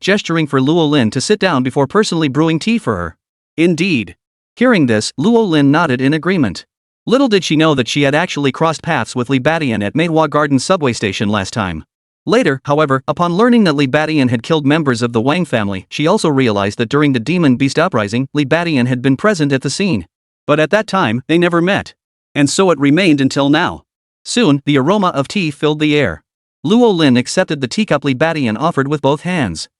gesturing for Luo Lin to sit down before personally brewing tea for her. Indeed. Hearing this, Luo Lin nodded in agreement. Little did she know that she had actually crossed paths with Li Badian at Manhwa Garden subway station last time. Later, however, upon learning that Li Badian had killed members of the Wang family, she also realized that during the Demon Beast uprising, Li Badian had been present at the scene. But at that time, they never met. And so it remained until now. Soon, the aroma of tea filled the air. Luo Lin accepted the teacup Li Badian offered with both hands.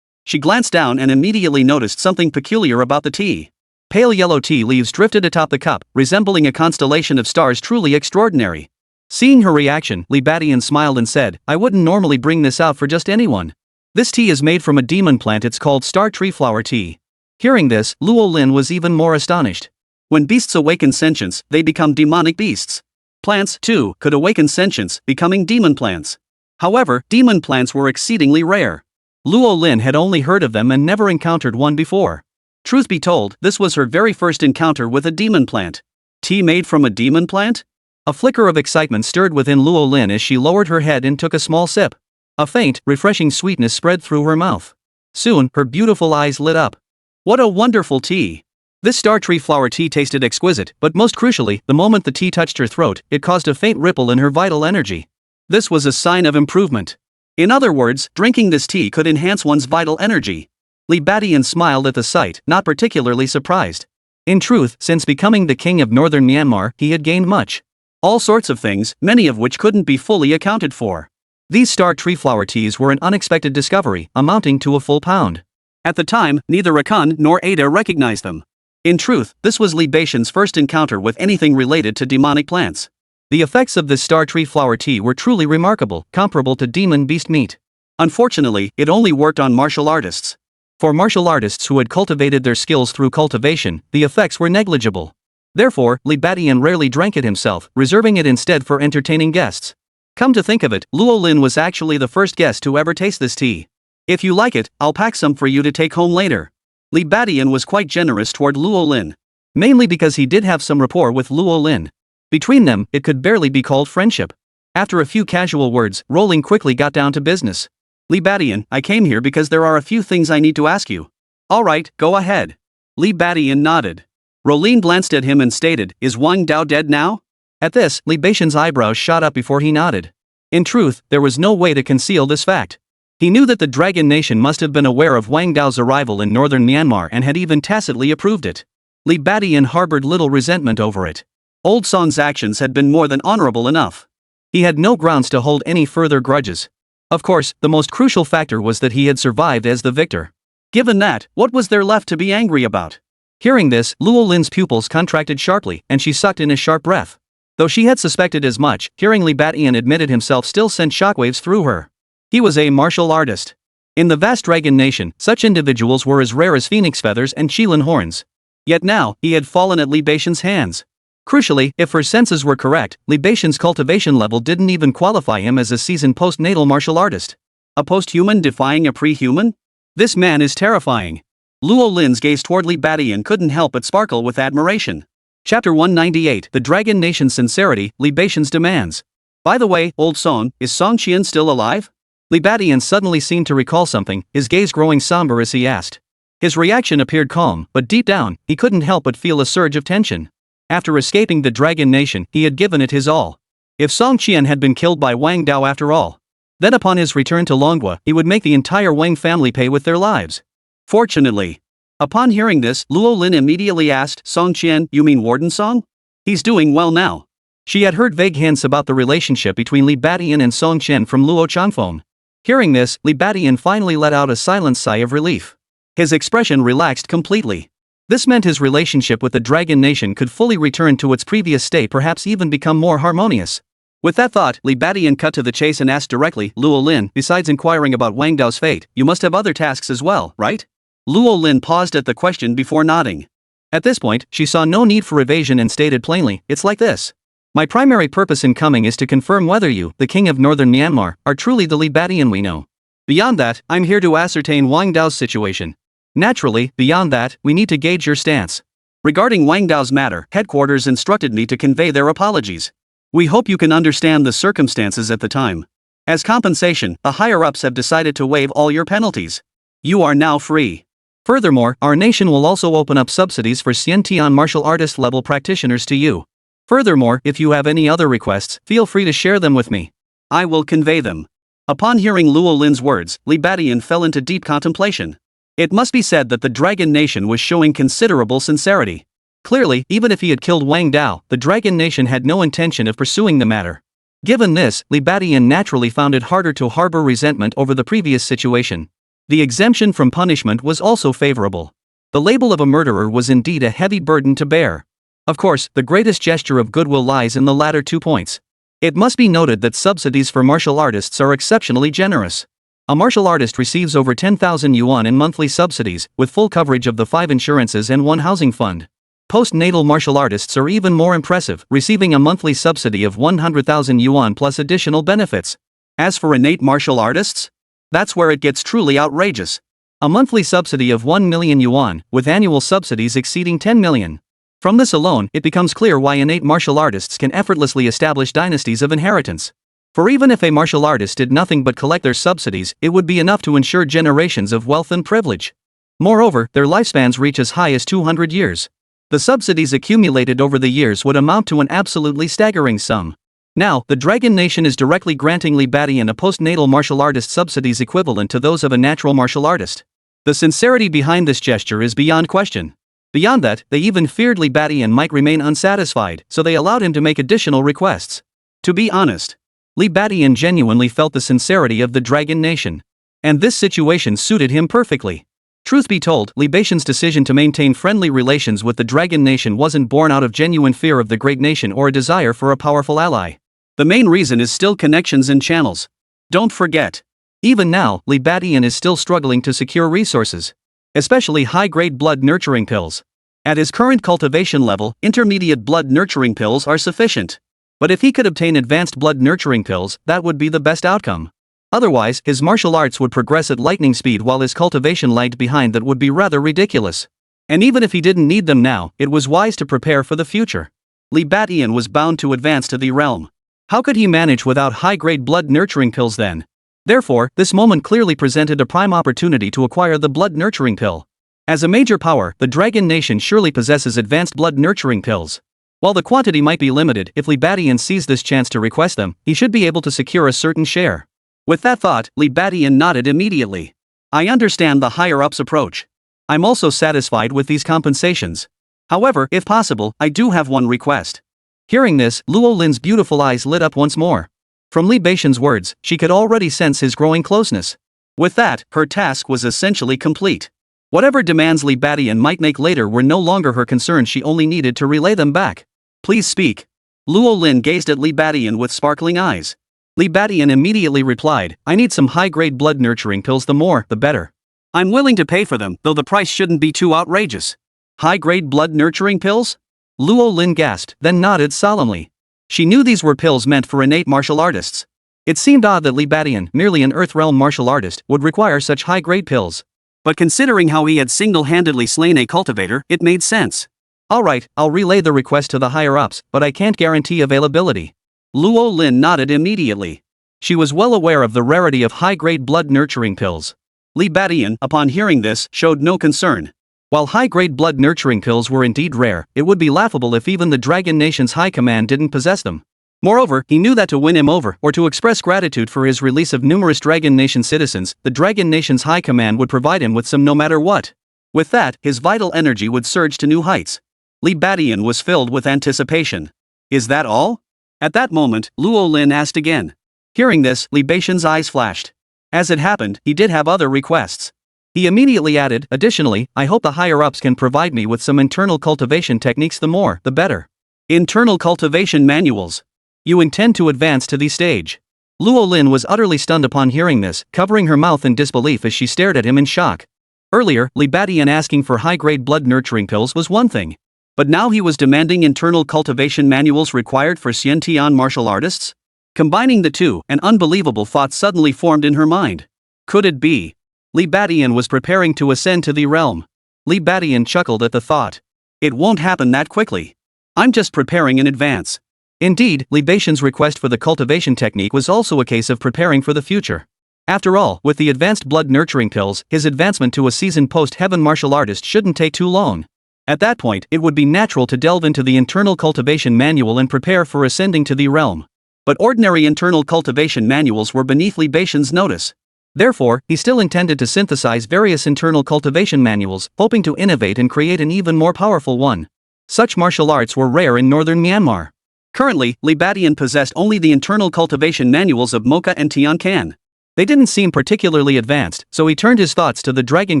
She glanced down and immediately noticed something peculiar about the tea. Pale yellow tea leaves drifted atop the cup, resembling a constellation of stars truly extraordinary. Seeing her reaction, Li Badian smiled and said, I wouldn't normally bring this out for just anyone. This tea is made from a demon plant, it's called star tree flower tea. Hearing this, Luo Lin was even more astonished. When beasts awaken sentience, they become demonic beasts. Plants, too, could awaken sentience, becoming demon plants. However, demon plants were exceedingly rare. Luo Lin had only heard of them and never encountered one before. Truth be told, this was her very first encounter with a demon plant. Tea made from a demon plant? A flicker of excitement stirred within Luo Lin as she lowered her head and took a small sip. A faint, refreshing sweetness spread through her mouth. Soon, her beautiful eyes lit up. What a wonderful tea! This star tree flower tea tasted exquisite, but most crucially, the moment the tea touched her throat, it caused a faint ripple in her vital energy. This was a sign of improvement. In other words, drinking this tea could enhance one's vital energy. Li Badian smiled at the sight, not particularly surprised. In truth, since becoming the king of northern Myanmar, he had gained much. All sorts of things, many of which couldn't be fully accounted for. These star tree flower teas were an unexpected discovery, amounting to a full pound. At the time, neither Rakan nor Ada recognized them. In truth, this was Li Badian's first encounter with anything related to demonic plants. The effects of this star tree flower tea were truly remarkable, comparable to demon beast meat. Unfortunately, it only worked on martial artists. For martial artists who had cultivated their skills through cultivation, the effects were negligible. Therefore, Li Badian rarely drank it himself, reserving it instead for entertaining guests. Come to think of it, Luo Lin was actually the first guest to ever taste this tea. If you like it, I'll pack some for you to take home later. Li Badian was quite generous toward Luo Lin. Mainly because he did have some rapport with Luo Lin. Between them, it could barely be called friendship. After a few casual words, Rolling quickly got down to business. Li Badian, I came here because there are a few things I need to ask you. Alright, go ahead. Li Badian nodded. Rolling glanced at him and stated, Is Wang Dao dead now? At this, Li Badian's eyebrows shot up before he nodded. In truth, there was no way to conceal this fact. He knew that the Dragon Nation must have been aware of Wang Dao's arrival in northern Myanmar and had even tacitly approved it. Li Badian harbored little resentment over it. Old Song's actions had been more than honorable enough. He had no grounds to hold any further grudges. Of course, the most crucial factor was that he had survived as the victor. Given that, what was there left to be angry about? Hearing this, Luo Lin's pupils contracted sharply, and she sucked in a sharp breath. Though she had suspected as much, hearing Li Badian admitted himself still sent shockwaves through her. He was a martial artist. In the vast Dragon Nation, such individuals were as rare as phoenix feathers and Qilin horns. Yet now, he had fallen at Libation's hands. Crucially, if her senses were correct, Libation's cultivation level didn't even qualify him as a seasoned postnatal martial artist. A post-human defying a pre-human? This man is terrifying. Luo Lin's gaze toward Li Badian couldn't help but sparkle with admiration. Chapter 198 The Dragon Nation's Sincerity, Libation's Demands. By the way, old Song, is Song Qian still alive? Li Badian suddenly seemed to recall something, his gaze growing somber as he asked. His reaction appeared calm, but deep down, he couldn't help but feel a surge of tension. After escaping the Dragon Nation, he had given it his all. If Song Qian had been killed by Wang Dao after all, then upon his return to Longhua, he would make the entire Wang family pay with their lives. Fortunately. Upon hearing this, Luo Lin immediately asked, Song Qian, you mean Warden Song? He's doing well now. She had heard vague hints about the relationship between Li Badian and Song Qian from Luo Changfeng. Hearing this, Li Badian finally let out a silent sigh of relief. His expression relaxed completely. This meant his relationship with the Dragon Nation could fully return to its previous state, perhaps even become more harmonious. With that thought, Li Badian cut to the chase and asked directly, Luo Lin, besides inquiring about Wang Dao's fate, you must have other tasks as well, right? Luo Lin paused at the question before nodding. At this point, she saw no need for evasion and stated plainly, it's like this. My primary purpose in coming is to confirm whether you, the king of northern Myanmar, are truly the Li Badian we know. Beyond that, I'm here to ascertain Wang Dao's situation. Naturally, beyond that, we need to gauge your stance. Regarding Wang Dao's matter, headquarters instructed me to convey their apologies. We hope you can understand the circumstances at the time. As compensation, the higher-ups have decided to waive all your penalties. You are now free. Furthermore, our nation will also open up subsidies for Xiantian martial artist level practitioners to you. Furthermore, if you have any other requests, feel free to share them with me. I will convey them. Upon hearing Luo Lin's words, Li Badian fell into deep contemplation. It must be said that the Dragon Nation was showing considerable sincerity. Clearly, even if he had killed Wang Dao, the Dragon Nation had no intention of pursuing the matter. Given this, Li Badian naturally found it harder to harbor resentment over the previous situation. The exemption from punishment was also favorable. The label of a murderer was indeed a heavy burden to bear. Of course, the greatest gesture of goodwill lies in the latter 2 points. It must be noted that subsidies for martial artists are exceptionally generous. A martial artist receives over 10,000 yuan in monthly subsidies, with full coverage of the 5 insurances and 1 housing fund. Postnatal martial artists are even more impressive, receiving a monthly subsidy of 100,000 yuan plus additional benefits. As for innate martial artists? That's where it gets truly outrageous. A monthly subsidy of 1 million yuan, with annual subsidies exceeding 10 million. From this alone, it becomes clear why innate martial artists can effortlessly establish dynasties of inheritance. For even if a martial artist did nothing but collect their subsidies, it would be enough to ensure generations of wealth and privilege. Moreover, their lifespans reach as high as 200 years. The subsidies accumulated over the years would amount to an absolutely staggering sum. Now, the Dragon Nation is directly granting Li Badian a postnatal martial artist subsidies equivalent to those of a natural martial artist. The sincerity behind this gesture is beyond question. Beyond that, they even feared Li Badian might remain unsatisfied, so they allowed him to make additional requests. To be honest, Li Badian genuinely felt the sincerity of the Dragon Nation. And this situation suited him perfectly. Truth be told, Li Badian's decision to maintain friendly relations with the Dragon Nation wasn't born out of genuine fear of the great nation or a desire for a powerful ally. The main reason is still connections and channels. Don't forget. Even now, Li Badian is still struggling to secure resources. Especially high-grade blood nurturing pills. At his current cultivation level, intermediate blood nurturing pills are sufficient. But if he could obtain advanced blood nurturing pills, that would be the best outcome. Otherwise, his martial arts would progress at lightning speed while his cultivation lagged behind. That would be rather ridiculous. And even if he didn't need them now, it was wise to prepare for the future. Li Badian was bound to advance to the realm. How could he manage without high-grade blood nurturing pills then? Therefore, this moment clearly presented a prime opportunity to acquire the blood nurturing pill. As a major power, the Dragon Nation surely possesses advanced blood nurturing pills. While the quantity might be limited, if Li Badian sees this chance to request them, he should be able to secure a certain share. With that thought, Li Badian nodded immediately. I understand the higher-ups approach. I'm also satisfied with these compensations. However, if possible, I do have one request. Hearing this, Luo Lin's beautiful eyes lit up once more. From Li Badian's words, she could already sense his growing closeness. With that, her task was essentially complete. Whatever demands Li Badian might make later were no longer her concern, she only needed to relay them back. Please speak. Luo Lin gazed at Li Badian with sparkling eyes. Li Badian immediately replied, I need some high-grade blood nurturing pills, the more, the better. I'm willing to pay for them, though the price shouldn't be too outrageous. High-grade blood-nurturing pills? Luo Lin gasped, then nodded solemnly. She knew these were pills meant for innate martial artists. It seemed odd that Li Badian, merely an Earthrealm martial artist, would require such high-grade pills. But considering how he had single-handedly slain a cultivator, it made sense. Alright, I'll relay the request to the higher-ups, but I can't guarantee availability. Luo Lin nodded immediately. She was well aware of the rarity of high-grade blood-nurturing pills. Li Badian, upon hearing this, showed no concern. While high-grade blood-nurturing pills were indeed rare, it would be laughable if even the Dragon Nation's High Command didn't possess them. Moreover, he knew that to win him over, or to express gratitude for his release of numerous Dragon Nation citizens, the Dragon Nation's High Command would provide him with some no matter what. With that, his vital energy would surge to new heights. Li Badian was filled with anticipation. Is that all? At that moment, Luo Lin asked again. Hearing this, Li Badian's eyes flashed. As it happened, he did have other requests. He immediately added, additionally, I hope the higher-ups can provide me with some internal cultivation techniques, the more, the better. Internal cultivation manuals. You intend to advance to the stage. Luo Lin was utterly stunned upon hearing this, covering her mouth in disbelief as she stared at him in shock. Earlier, Li Badian asking for high-grade blood-nurturing pills was one thing. But now he was demanding internal cultivation manuals required for Xiantian martial artists? Combining the two, an unbelievable thought suddenly formed in her mind. Could it be? Li Badian was preparing to ascend to the realm. Li Badian chuckled at the thought. It won't happen that quickly. I'm just preparing in advance. Indeed, Li Badian's request for the cultivation technique was also a case of preparing for the future. After all, with the advanced blood-nurturing pills, his advancement to a seasoned post-heaven martial artist shouldn't take too long. At that point, it would be natural to delve into the internal cultivation manual and prepare for ascending to the realm. But ordinary internal cultivation manuals were beneath Li Badian's notice. Therefore, he still intended to synthesize various internal cultivation manuals, hoping to innovate and create an even more powerful one. Such martial arts were rare in northern Myanmar. Currently, Li Badian possessed only the internal cultivation manuals of Mocha and Tian Can. They didn't seem particularly advanced, so he turned his thoughts to the Dragon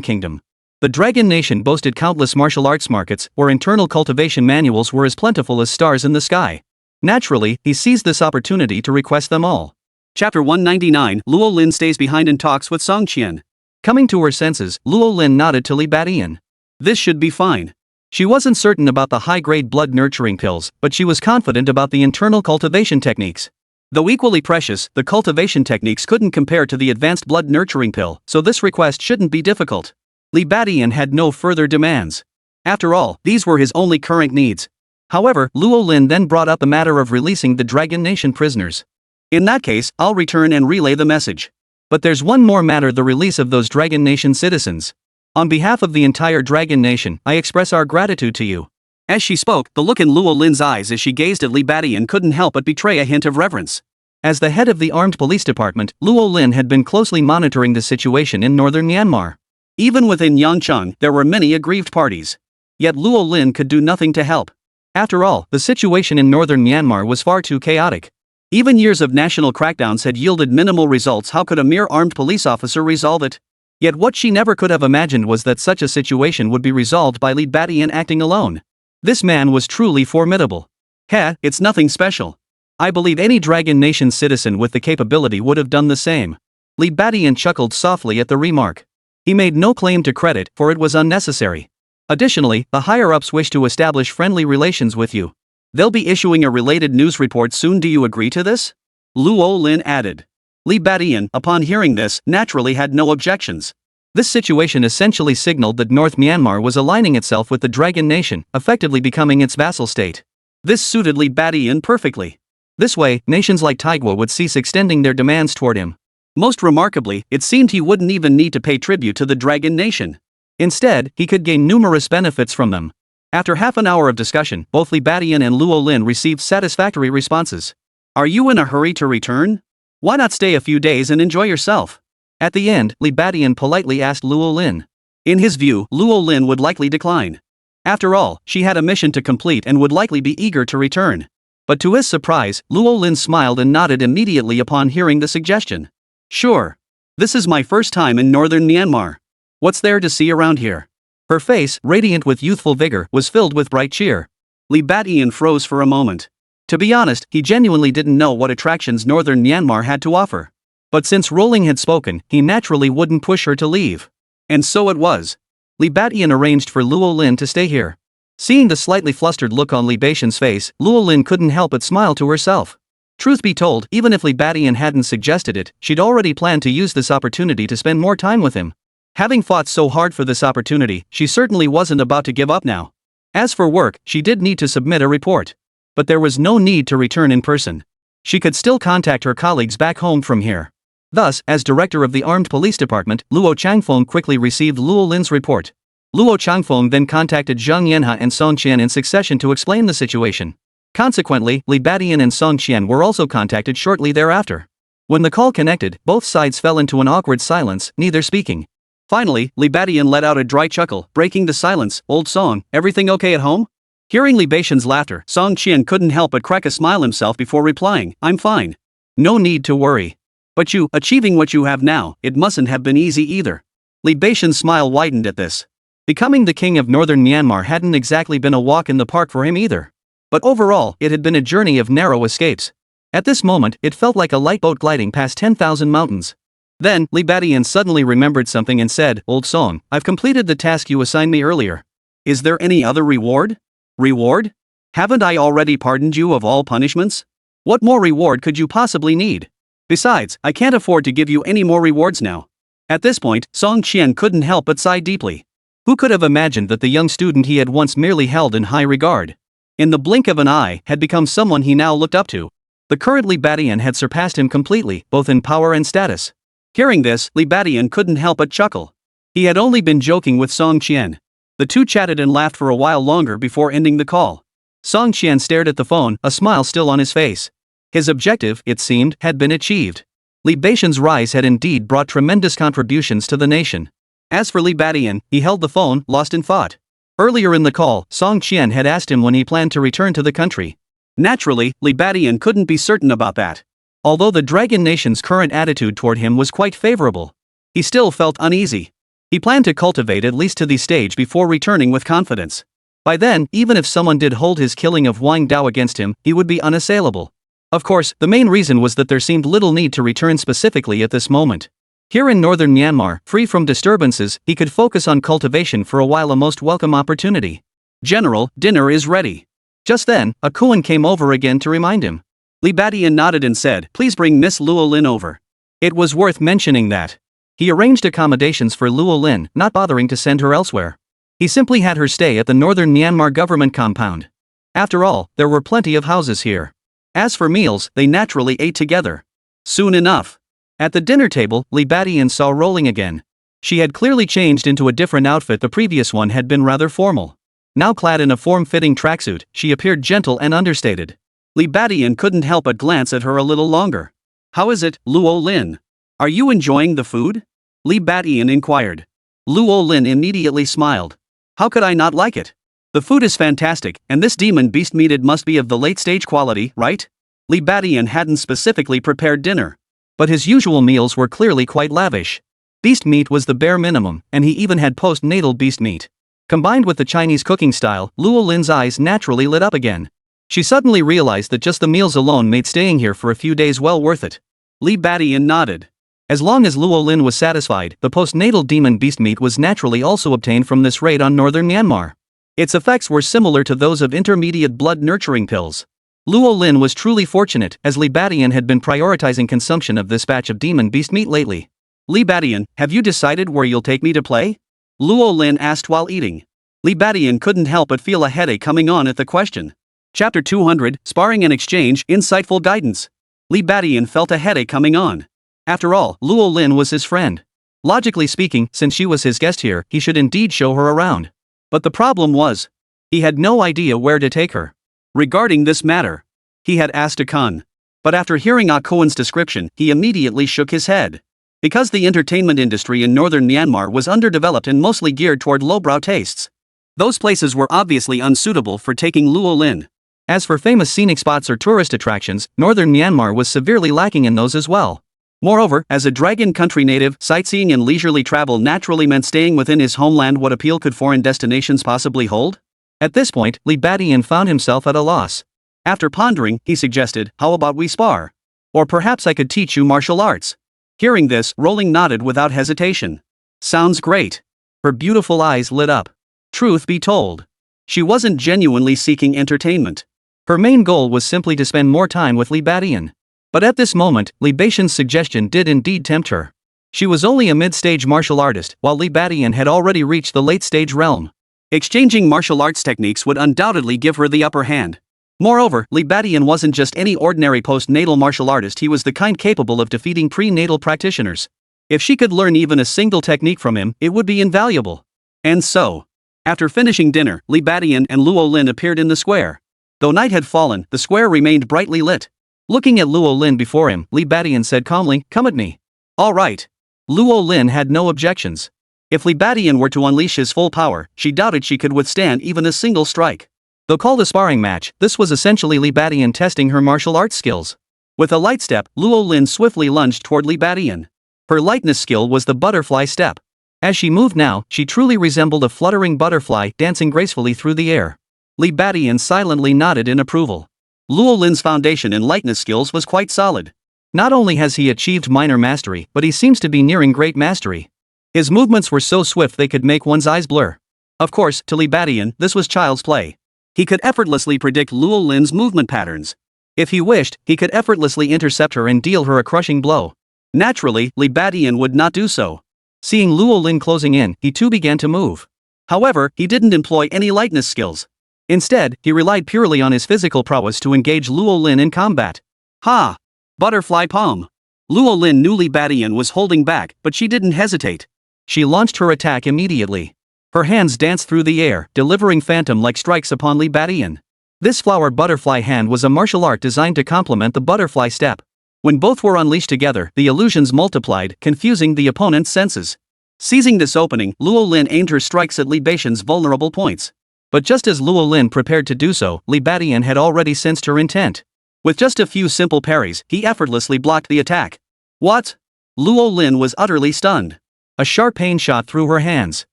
Kingdom. The Dragon Nation boasted countless martial arts markets, where internal cultivation manuals were as plentiful as stars in the sky. Naturally, he seized this opportunity to request them all. Chapter 199, Luo Lin stays behind and talks with Song Qian. Coming to her senses, Luo Lin nodded to Li Badian. This should be fine. She wasn't certain about the high-grade blood-nurturing pills, but she was confident about the internal cultivation techniques. Though equally precious, the cultivation techniques couldn't compare to the advanced blood-nurturing pill, so this request shouldn't be difficult. Li Badian had no further demands. After all, these were his only current needs. However, Luo Lin then brought up the matter of releasing the Dragon Nation prisoners. In that case, I'll return and relay the message. But there's one more matter: the release of those Dragon Nation citizens. On behalf of the entire Dragon Nation, I express our gratitude to you. As she spoke, the look in Luo Lin's eyes as she gazed at Li Badian couldn't help but betray a hint of reverence. As the head of the armed police department, Luo Lin had been closely monitoring the situation in northern Myanmar. Even within Yangcheng, there were many aggrieved parties. Yet Luo Lin could do nothing to help. After all, the situation in northern Myanmar was far too chaotic. Even years of national crackdowns had yielded minimal results. How could a mere armed police officer resolve it? Yet what she never could have imagined was that such a situation would be resolved by Li Badian acting alone. This man was truly formidable. It's nothing special. I believe any Dragon Nation citizen with the capability would have done the same. Li Badian chuckled softly at the remark. He made no claim to credit, for it was unnecessary. Additionally, the higher-ups wish to establish friendly relations with you. They'll be issuing a related news report soon. Do you agree to this? Luo Lin added. Li Badian, upon hearing this, naturally had no objections. This situation essentially signaled that North Myanmar was aligning itself with the Dragon Nation, effectively becoming its vassal state. This suited Li Badian perfectly. This way, nations like Taigwa would cease extending their demands toward him. Most remarkably, it seemed he wouldn't even need to pay tribute to the Dragon Nation. Instead, he could gain numerous benefits from them. After half an hour of discussion, both Li Badian and Luo Lin received satisfactory responses. Are you in a hurry to return? Why not stay a few days and enjoy yourself? At the end, Li Badian politely asked Luo Lin. In his view, Luo Lin would likely decline. After all, she had a mission to complete and would likely be eager to return. But to his surprise, Luo Lin smiled and nodded immediately upon hearing the suggestion. Sure. This is my first time in northern Myanmar. What's there to see around here? Her face, radiant with youthful vigor, was filled with bright cheer. Li Badian froze for a moment. To be honest, he genuinely didn't know what attractions northern Myanmar had to offer. But since Rolling had spoken, he naturally wouldn't push her to leave. And so it was. Li Batian arranged for Luo Lin to stay here. Seeing the slightly flustered look on Li Batian's face, Luo Lin couldn't help but smile to herself. Truth be told, even if Li Batian hadn't suggested it, she'd already planned to use this opportunity to spend more time with him. Having fought so hard for this opportunity, she certainly wasn't about to give up now. As for work, she did need to submit a report. But there was no need to return in person. She could still contact her colleagues back home from here. Thus, as director of the Armed Police Department, Luo Changfeng quickly received Luo Lin's report. Luo Changfeng then contacted Zhang Yanhe and Song Qian in succession to explain the situation. Consequently, Li Batian and Song Qian were also contacted shortly thereafter. When the call connected, both sides fell into an awkward silence, neither speaking. Finally, Li Batian let out a dry chuckle, breaking the silence. "Old Song, everything okay at home?" Hearing Li Batian's laughter, Song Qian couldn't help but crack a smile himself before replying, "I'm fine. No need to worry. But you, achieving what you have now, it mustn't have been easy either." Li Batian's smile widened at this. Becoming the king of northern Myanmar hadn't exactly been a walk in the park for him either. But overall, it had been a journey of narrow escapes. At this moment, it felt like a light boat gliding past 10,000 mountains. Then, Li Batian suddenly remembered something and said, "Old Song, I've completed the task you assigned me earlier. Is there any other reward?" "Reward? Haven't I already pardoned you of all punishments? What more reward could you possibly need? Besides, I can't afford to give you any more rewards now." At this point, Song Qian couldn't help but sigh deeply. Who could have imagined that the young student he had once merely held in high regard, in the blink of an eye, had become someone he now looked up to? The current Li Batian had surpassed him completely, both in power and status. Hearing this, Li Batian couldn't help but chuckle. He had only been joking with Song Qian. The two chatted and laughed for a while longer before ending the call. Song Qian stared at the phone, a smile still on his face. His objective, it seemed, had been achieved. Li Batian's rise had indeed brought tremendous contributions to the nation. As for Li Batian, he held the phone, lost in thought. Earlier in the call, Song Qian had asked him when he planned to return to the country. Naturally, Li Batian couldn't be certain about that. Although the Dragon Nation's current attitude toward him was quite favorable, he still felt uneasy. He planned to cultivate at least to the stage before returning with confidence. By then, even if someone did hold his killing of Wang Dao against him, he would be unassailable. Of course, the main reason was that there seemed little need to return specifically at this moment. Here in northern Myanmar, free from disturbances, he could focus on cultivation for a while, a most welcome opportunity. "General, dinner is ready." Just then, a Kuan came over again to remind him. Li Batian nodded and said, "Please bring Miss Luo Lin over." It was worth mentioning that he arranged accommodations for Luo Lin, not bothering to send her elsewhere. He simply had her stay at the northern Myanmar government compound. After all, there were plenty of houses here. As for meals, they naturally ate together. Soon enough, at the dinner table, Li Batian saw Rolling again. She had clearly changed into a different outfit. The previous one had been rather formal. Now clad in a form-fitting tracksuit, she appeared gentle and understated. Li Batian couldn't help but glance at her a little longer. "How is it, Luo Lin? Are you enjoying the food?" Li Batian inquired. Luo Lin immediately smiled. "How could I not like it? The food is fantastic, and this demon beast meat, it must be of the late-stage quality, right?" Li Batian hadn't specifically prepared dinner, but his usual meals were clearly quite lavish. Beast meat was the bare minimum, and he even had post-natal beast meat. Combined with the Chinese cooking style, Luo Lin's eyes naturally lit up again. She suddenly realized that just the meals alone made staying here for a few days well worth it. Li Batian nodded. As long as Luo Lin was satisfied, the post-natal demon beast meat was naturally also obtained from this raid on northern Myanmar. Its effects were similar to those of intermediate blood-nurturing pills. Luo Lin was truly fortunate, as Li Batian had been prioritizing consumption of this batch of demon beast meat lately. "Li Batian, have you decided where you'll take me to play?" Luo Lin asked while eating. Li Batian couldn't help but feel a headache coming on at the question. Chapter 200, Sparring and Exchange, Insightful Guidance. Li Batian felt a headache coming on. After all, Luo Lin was his friend. Logically speaking, since she was his guest here, he should indeed show her around. But the problem was, he had no idea where to take her. Regarding this matter, he had asked a Kun. But after hearing Ah Koan's description, he immediately shook his head. Because the entertainment industry in northern Myanmar was underdeveloped and mostly geared toward lowbrow tastes, those places were obviously unsuitable for taking Luo Lin. As for famous scenic spots or tourist attractions, northern Myanmar was severely lacking in those as well. Moreover, as a Dragon Country native, sightseeing and leisurely travel naturally meant staying within his homeland. What appeal could foreign destinations possibly hold? At this point, Li Batian found himself at a loss. After pondering, he suggested, "How about we spar? Or perhaps I could teach you martial arts." Hearing this, Rolling nodded without hesitation. "Sounds great." Her beautiful eyes lit up. Truth be told, she wasn't genuinely seeking entertainment. Her main goal was simply to spend more time with Li Badian. But at this moment, Li Badian's suggestion did indeed tempt her. She was only a mid-stage martial artist, while Li Badian had already reached the late-stage realm. Exchanging martial arts techniques would undoubtedly give her the upper hand. Moreover, Li Badian wasn't just any ordinary postnatal martial artist, he was the kind capable of defeating prenatal practitioners. If she could learn even a single technique from him, it would be invaluable. And so, after finishing dinner, Li Badian and Luo Lin appeared in the square. Though night had fallen, the square remained brightly lit. Looking at Luo Lin before him, Li Badian said calmly, "Come at me." All right. Luo Lin had no objections. If Li Badian were to unleash his full power, she doubted she could withstand even a single strike. Though called a sparring match, this was essentially Li Badian testing her martial arts skills. With a light step, Luo Lin swiftly lunged toward Li Badian. Her lightness skill was the butterfly step. As she moved now, she truly resembled a fluttering butterfly dancing gracefully through the air. Li Badian silently nodded in approval. Luo Lin's foundation in lightness skills was quite solid. Not only has he achieved minor mastery, but he seems to be nearing great mastery. His movements were so swift they could make one's eyes blur. Of course, to Li Badian, this was child's play. He could effortlessly predict Luo Lin's movement patterns. If he wished, he could effortlessly intercept her and deal her a crushing blow. Naturally, Li Badian would not do so. Seeing Luo Lin closing in, he too began to move. However, he didn't employ any lightness skills. Instead, he relied purely on his physical prowess to engage Luo Lin in combat. Ha! Butterfly palm. Luo Lin knew Li Badian was holding back, but she didn't hesitate. She launched her attack immediately. Her hands danced through the air, delivering phantom-like strikes upon Li Badian. This flower butterfly hand was a martial art designed to complement the butterfly step. When both were unleashed together, the illusions multiplied, confusing the opponent's senses. Seizing this opening, Luo Lin aimed her strikes at Li Badian's vulnerable points. But just as Luo Lin prepared to do so, Li Badian had already sensed her intent. With just a few simple parries, he effortlessly blocked the attack. What? Luo Lin was utterly stunned. A sharp pain shot through her hands.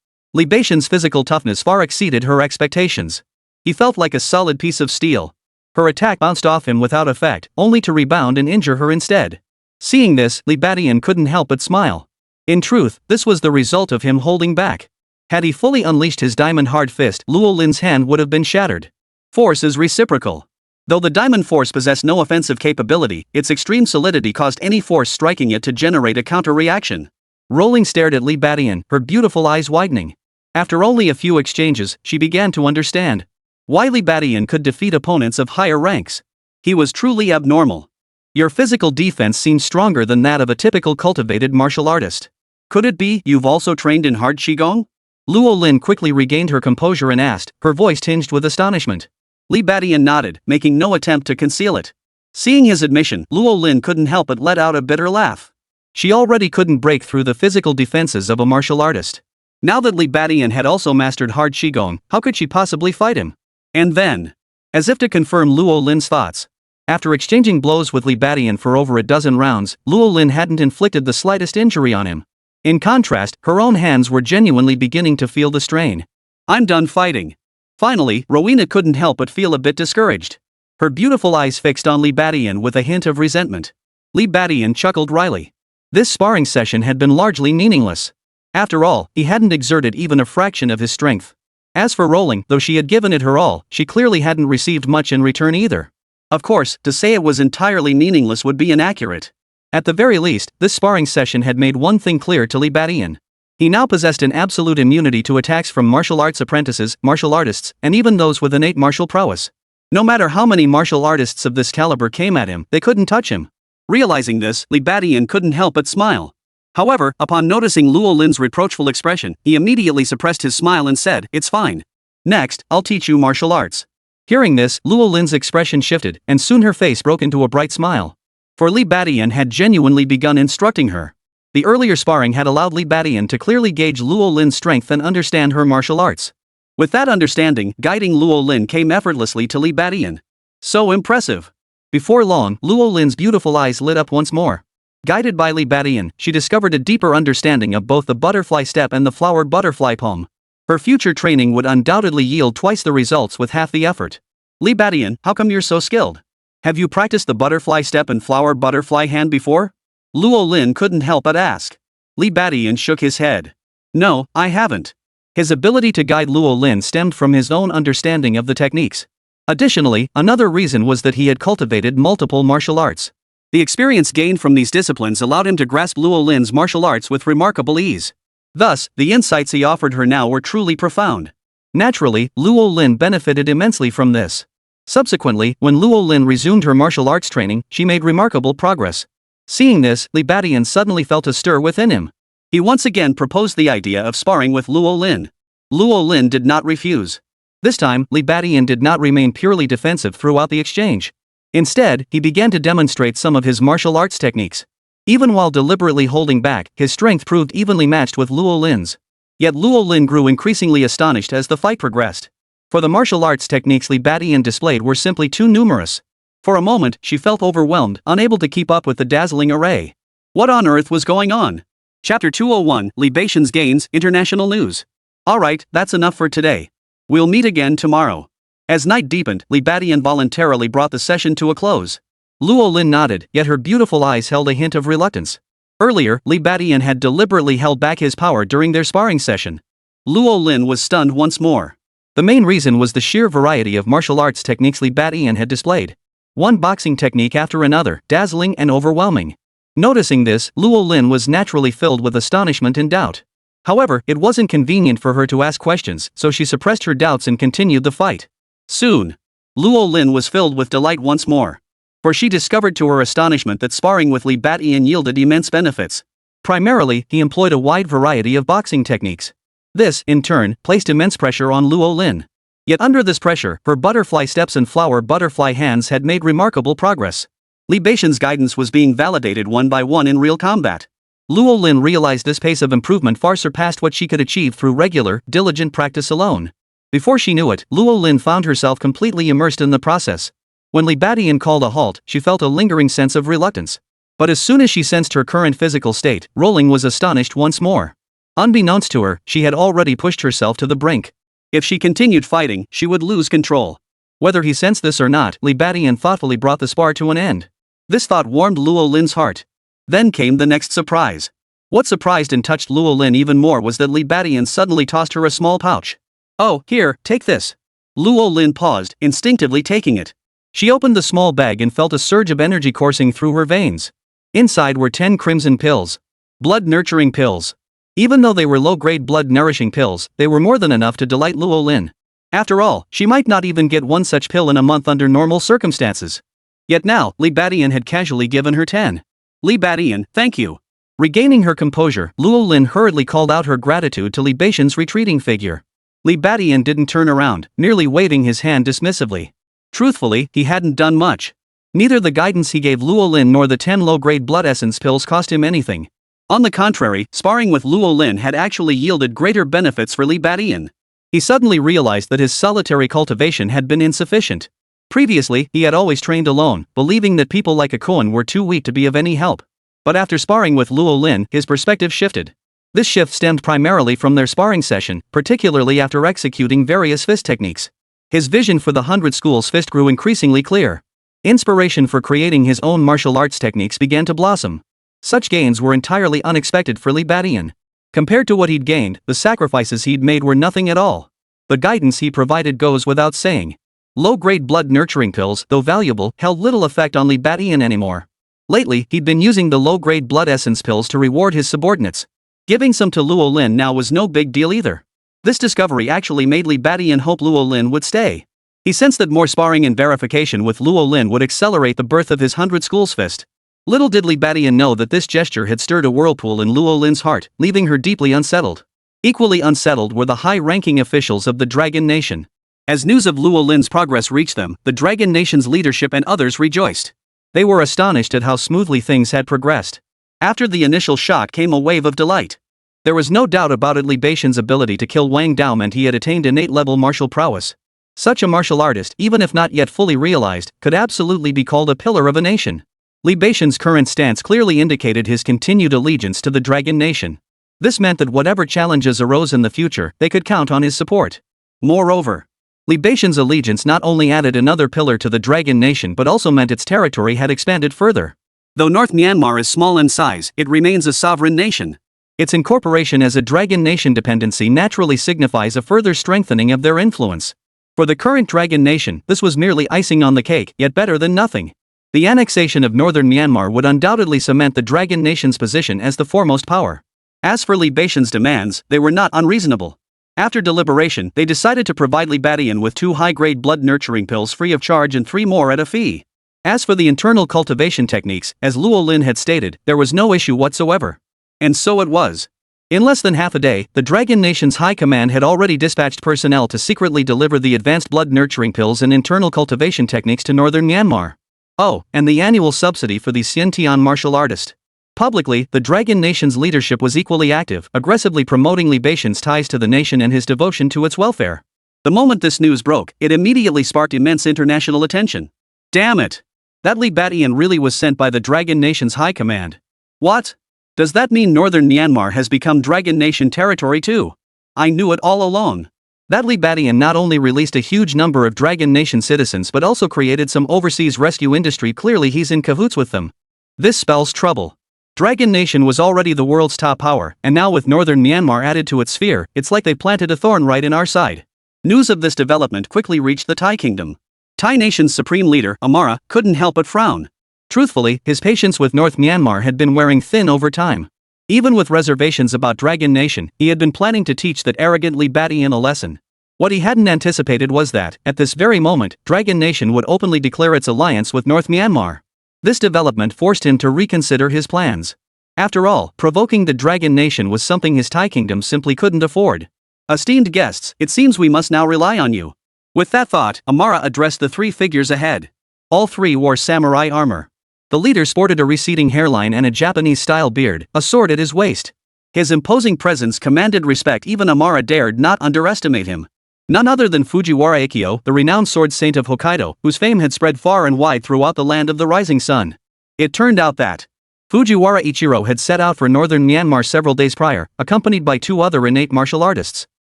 Li Badian's physical toughness far exceeded her expectations. He felt like a solid piece of steel. Her attack bounced off him without effect, only to rebound and injure her instead. Seeing this, Li Badian couldn't help but smile. In truth, this was the result of him holding back. Had he fully unleashed his diamond-hard fist, Luo Lin's hand would have been shattered. Force is reciprocal. Though the diamond force possessed no offensive capability, its extreme solidity caused any force striking it to generate a counter-reaction. Rolling stared at Li Badian, her beautiful eyes widening. After only a few exchanges, she began to understand why Li Badian could defeat opponents of higher ranks. He was truly abnormal. Your physical defense seems stronger than that of a typical cultivated martial artist. Could it be you've also trained in hard Qigong? Luo Lin quickly regained her composure and asked, her voice tinged with astonishment. Li Badian nodded, making no attempt to conceal it. Seeing his admission, Luo Lin couldn't help but let out a bitter laugh. She already couldn't break through the physical defenses of a martial artist. Now that Li Badian had also mastered hard Qigong, how could she possibly fight him? And then, as if to confirm Luo Lin's thoughts, after exchanging blows with Li Badian for over a dozen rounds, Luo Lin hadn't inflicted the slightest injury on him. In contrast, her own hands were genuinely beginning to feel the strain. I'm done fighting. Finally, Rowena couldn't help but feel a bit discouraged. Her beautiful eyes fixed on Li Badian with a hint of resentment. Li Badian chuckled wryly. This sparring session had been largely meaningless. After all, he hadn't exerted even a fraction of his strength. As for rolling, though she had given it her all, she clearly hadn't received much in return either. Of course, to say it was entirely meaningless would be inaccurate. At the very least, this sparring session had made one thing clear to Li Badian. He now possessed an absolute immunity to attacks from martial arts apprentices, martial artists, and even those with innate martial prowess. No matter how many martial artists of this caliber came at him, they couldn't touch him. Realizing this, Li Badian couldn't help but smile. However, upon noticing Luo Lin's reproachful expression, he immediately suppressed his smile and said, "It's fine. Next, I'll teach you martial arts." Hearing this, Luo Lin's expression shifted, and soon her face broke into a bright smile. For Li Badian had genuinely begun instructing her. The earlier sparring had allowed Li Badian to clearly gauge Luo Lin's strength and understand her martial arts. With that understanding, guiding Luo Lin came effortlessly to Li Badian. So impressive. Before long, Luo Lin's beautiful eyes lit up once more. Guided by Li Badian, she discovered a deeper understanding of both the butterfly step and the flowered butterfly palm. Her future training would undoubtedly yield twice the results with half the effort. Li Badian, how come you're so skilled? Have you practiced the butterfly step and flower butterfly hand before? Luo Lin couldn't help but ask. Li Badian shook his head. No, I haven't. His ability to guide Luo Lin stemmed from his own understanding of the techniques. Additionally, another reason was that he had cultivated multiple martial arts. The experience gained from these disciplines allowed him to grasp Luo Lin's martial arts with remarkable ease. Thus, the insights he offered her now were truly profound. Naturally, Luo Lin benefited immensely from this. Subsequently, when Luo Lin resumed her martial arts training, she made remarkable progress. Seeing this, Li Badian suddenly felt a stir within him. He once again proposed the idea of sparring with Luo Lin. Luo Lin did not refuse. This time, Li Badian did not remain purely defensive throughout the exchange. Instead, he began to demonstrate some of his martial arts techniques. Even while deliberately holding back, his strength proved evenly matched with Luo Lin's. Yet Luo Lin grew increasingly astonished as the fight progressed. For the martial arts techniques Li Badian displayed were simply too numerous. For a moment, she felt overwhelmed, unable to keep up with the dazzling array. What on earth was going on? Chapter 201, Li Badian's Gains, International News. Alright, that's enough for today. We'll meet again tomorrow. As night deepened, Li Badian voluntarily brought the session to a close. Luo Lin nodded, yet her beautiful eyes held a hint of reluctance. Earlier, Li Badian had deliberately held back his power during their sparring session. Luo Lin was stunned once more. The main reason was the sheer variety of martial arts techniques Li Badian had displayed. One boxing technique after another, dazzling and overwhelming. Noticing this, Luo Lin was naturally filled with astonishment and doubt. However, it wasn't convenient for her to ask questions, so she suppressed her doubts and continued the fight. Soon, Luo Lin was filled with delight once more. For she discovered to her astonishment that sparring with Li Badian yielded immense benefits. Primarily, he employed a wide variety of boxing techniques. This, in turn, placed immense pressure on Luo Lin. Yet under this pressure, her butterfly steps and flower butterfly hands had made remarkable progress. Li Badian's guidance was being validated one by one in real combat. Luo Lin realized this pace of improvement far surpassed what she could achieve through regular, diligent practice alone. Before she knew it, Luo Lin found herself completely immersed in the process. When Li Badian called a halt, she felt a lingering sense of reluctance. But as soon as she sensed her current physical state, Rolling was astonished once more. Unbeknownst to her, she had already pushed herself to the brink. If she continued fighting, she would lose control. Whether he sensed this or not, Li Badian thoughtfully brought the spar to an end. This thought warmed Luo Lin's heart. Then came the next surprise. What surprised and touched Luo Lin even more was that Li Badian suddenly tossed her a small pouch. "Oh, here, take this." Luo Lin paused, instinctively taking it. She opened the small bag and felt a surge of energy coursing through her veins. Inside were 10 crimson pills. Blood-nurturing pills. Even though they were low-grade blood-nourishing pills, they were more than enough to delight Luo Lin. After all, she might not even get one such pill in a month under normal circumstances. Yet now, Li Badian had casually given her 10. "Li Badian, thank you." Regaining her composure, Luo Lin hurriedly called out her gratitude to Li Badian's retreating figure. Li Badian didn't turn around, merely waving his hand dismissively. Truthfully, he hadn't done much. Neither the guidance he gave Luo Lin nor the 10 low-grade blood essence pills cost him anything. On the contrary, sparring with Luo Lin had actually yielded greater benefits for Li Badian. He suddenly realized that his solitary cultivation had been insufficient. Previously, he had always trained alone, believing that people like Akoan were too weak to be of any help. But after sparring with Luo Lin, his perspective shifted. This shift stemmed primarily from their sparring session, particularly after executing various fist techniques. His vision for the 100 Schools fist grew increasingly clear. Inspiration for creating his own martial arts techniques began to blossom. Such gains were entirely unexpected for Li Badian. Compared to what he'd gained, the sacrifices he'd made were nothing at all. The guidance he provided goes without saying. Low-grade blood-nurturing pills, though valuable, held little effect on Li Badian anymore. Lately, he'd been using the low-grade blood essence pills to reward his subordinates. Giving some to Luo Lin now was no big deal either. This discovery actually made Li Badian hope Luo Lin would stay. He sensed that more sparring and verification with Luo Lin would accelerate the birth of his 100 Schools fist. Little did Li Badian know that this gesture had stirred a whirlpool in Luo Lin's heart, leaving her deeply unsettled. Equally unsettled were the high-ranking officials of the Dragon Nation. As news of Luo Lin's progress reached them, the Dragon Nation's leadership and others rejoiced. They were astonished at how smoothly things had progressed. After the initial shock came a wave of delight. There was no doubt about Li Badian's ability to kill Wang Dao, and he had attained innate level martial prowess. Such a martial artist, even if not yet fully realized, could absolutely be called a pillar of a nation. Li Badian's current stance clearly indicated his continued allegiance to the Dragon Nation. This meant that whatever challenges arose in the future, they could count on his support. Moreover, Li Badian's allegiance not only added another pillar to the Dragon Nation but also meant its territory had expanded further. Though North Myanmar is small in size, it remains a sovereign nation. Its incorporation as a Dragon Nation dependency naturally signifies a further strengthening of their influence. For the current Dragon Nation, this was merely icing on the cake, yet better than nothing. The annexation of northern Myanmar would undoubtedly cement the Dragon Nation's position as the foremost power. As for Li Baitian's demands, they were not unreasonable. After deliberation, they decided to provide Li Batian with 2 high-grade blood-nurturing pills free of charge and 3 more at a fee. As for the internal cultivation techniques, as Luo Lin had stated, there was no issue whatsoever. And so it was. In less than half a day, the Dragon Nation's High Command had already dispatched personnel to secretly deliver the advanced blood-nurturing pills and internal cultivation techniques to northern Myanmar. Oh, and the annual subsidy for the Xiantian martial artist. Publicly, the Dragon Nation's leadership was equally active, aggressively promoting Li Baitian's ties to the nation and his devotion to its welfare. The moment this news broke, it immediately sparked immense international attention. Damn it! That Li Batian really was sent by the Dragon Nation's High Command. What? Does that mean northern Myanmar has become Dragon Nation territory too? I knew it all along. That Li Batian not only released a huge number of Dragon Nation citizens but also created some overseas rescue industry. Clearly he's in cahoots with them. This spells trouble. Dragon Nation was already the world's top power, and now with northern Myanmar added to its sphere, it's like they planted a thorn right in our side. News of this development quickly reached the Thai kingdom. Thai Nation's supreme leader, Amara, couldn't help but frown. Truthfully, his patience with North Myanmar had been wearing thin over time. Even with reservations about Dragon Nation, he had been planning to teach that arrogant Li Batian a lesson. What he hadn't anticipated was that, at this very moment, Dragon Nation would openly declare its alliance with North Myanmar. This development forced him to reconsider his plans. After all, provoking the Dragon Nation was something his Thai kingdom simply couldn't afford. Esteemed guests, it seems we must now rely on you. With that thought, Amara addressed the 3 figures ahead. All 3 wore samurai armor. The leader sported a receding hairline and a Japanese-style beard, a sword at his waist. His imposing presence commanded respect. Even Amara dared not underestimate him. None other than Fujiwara Ikkyo, the renowned sword saint of Hokkaido, whose fame had spread far and wide throughout the land of the rising sun. It turned out that Fujiwara Ichiro had set out for northern Myanmar several days prior, accompanied by 2 other innate martial artists.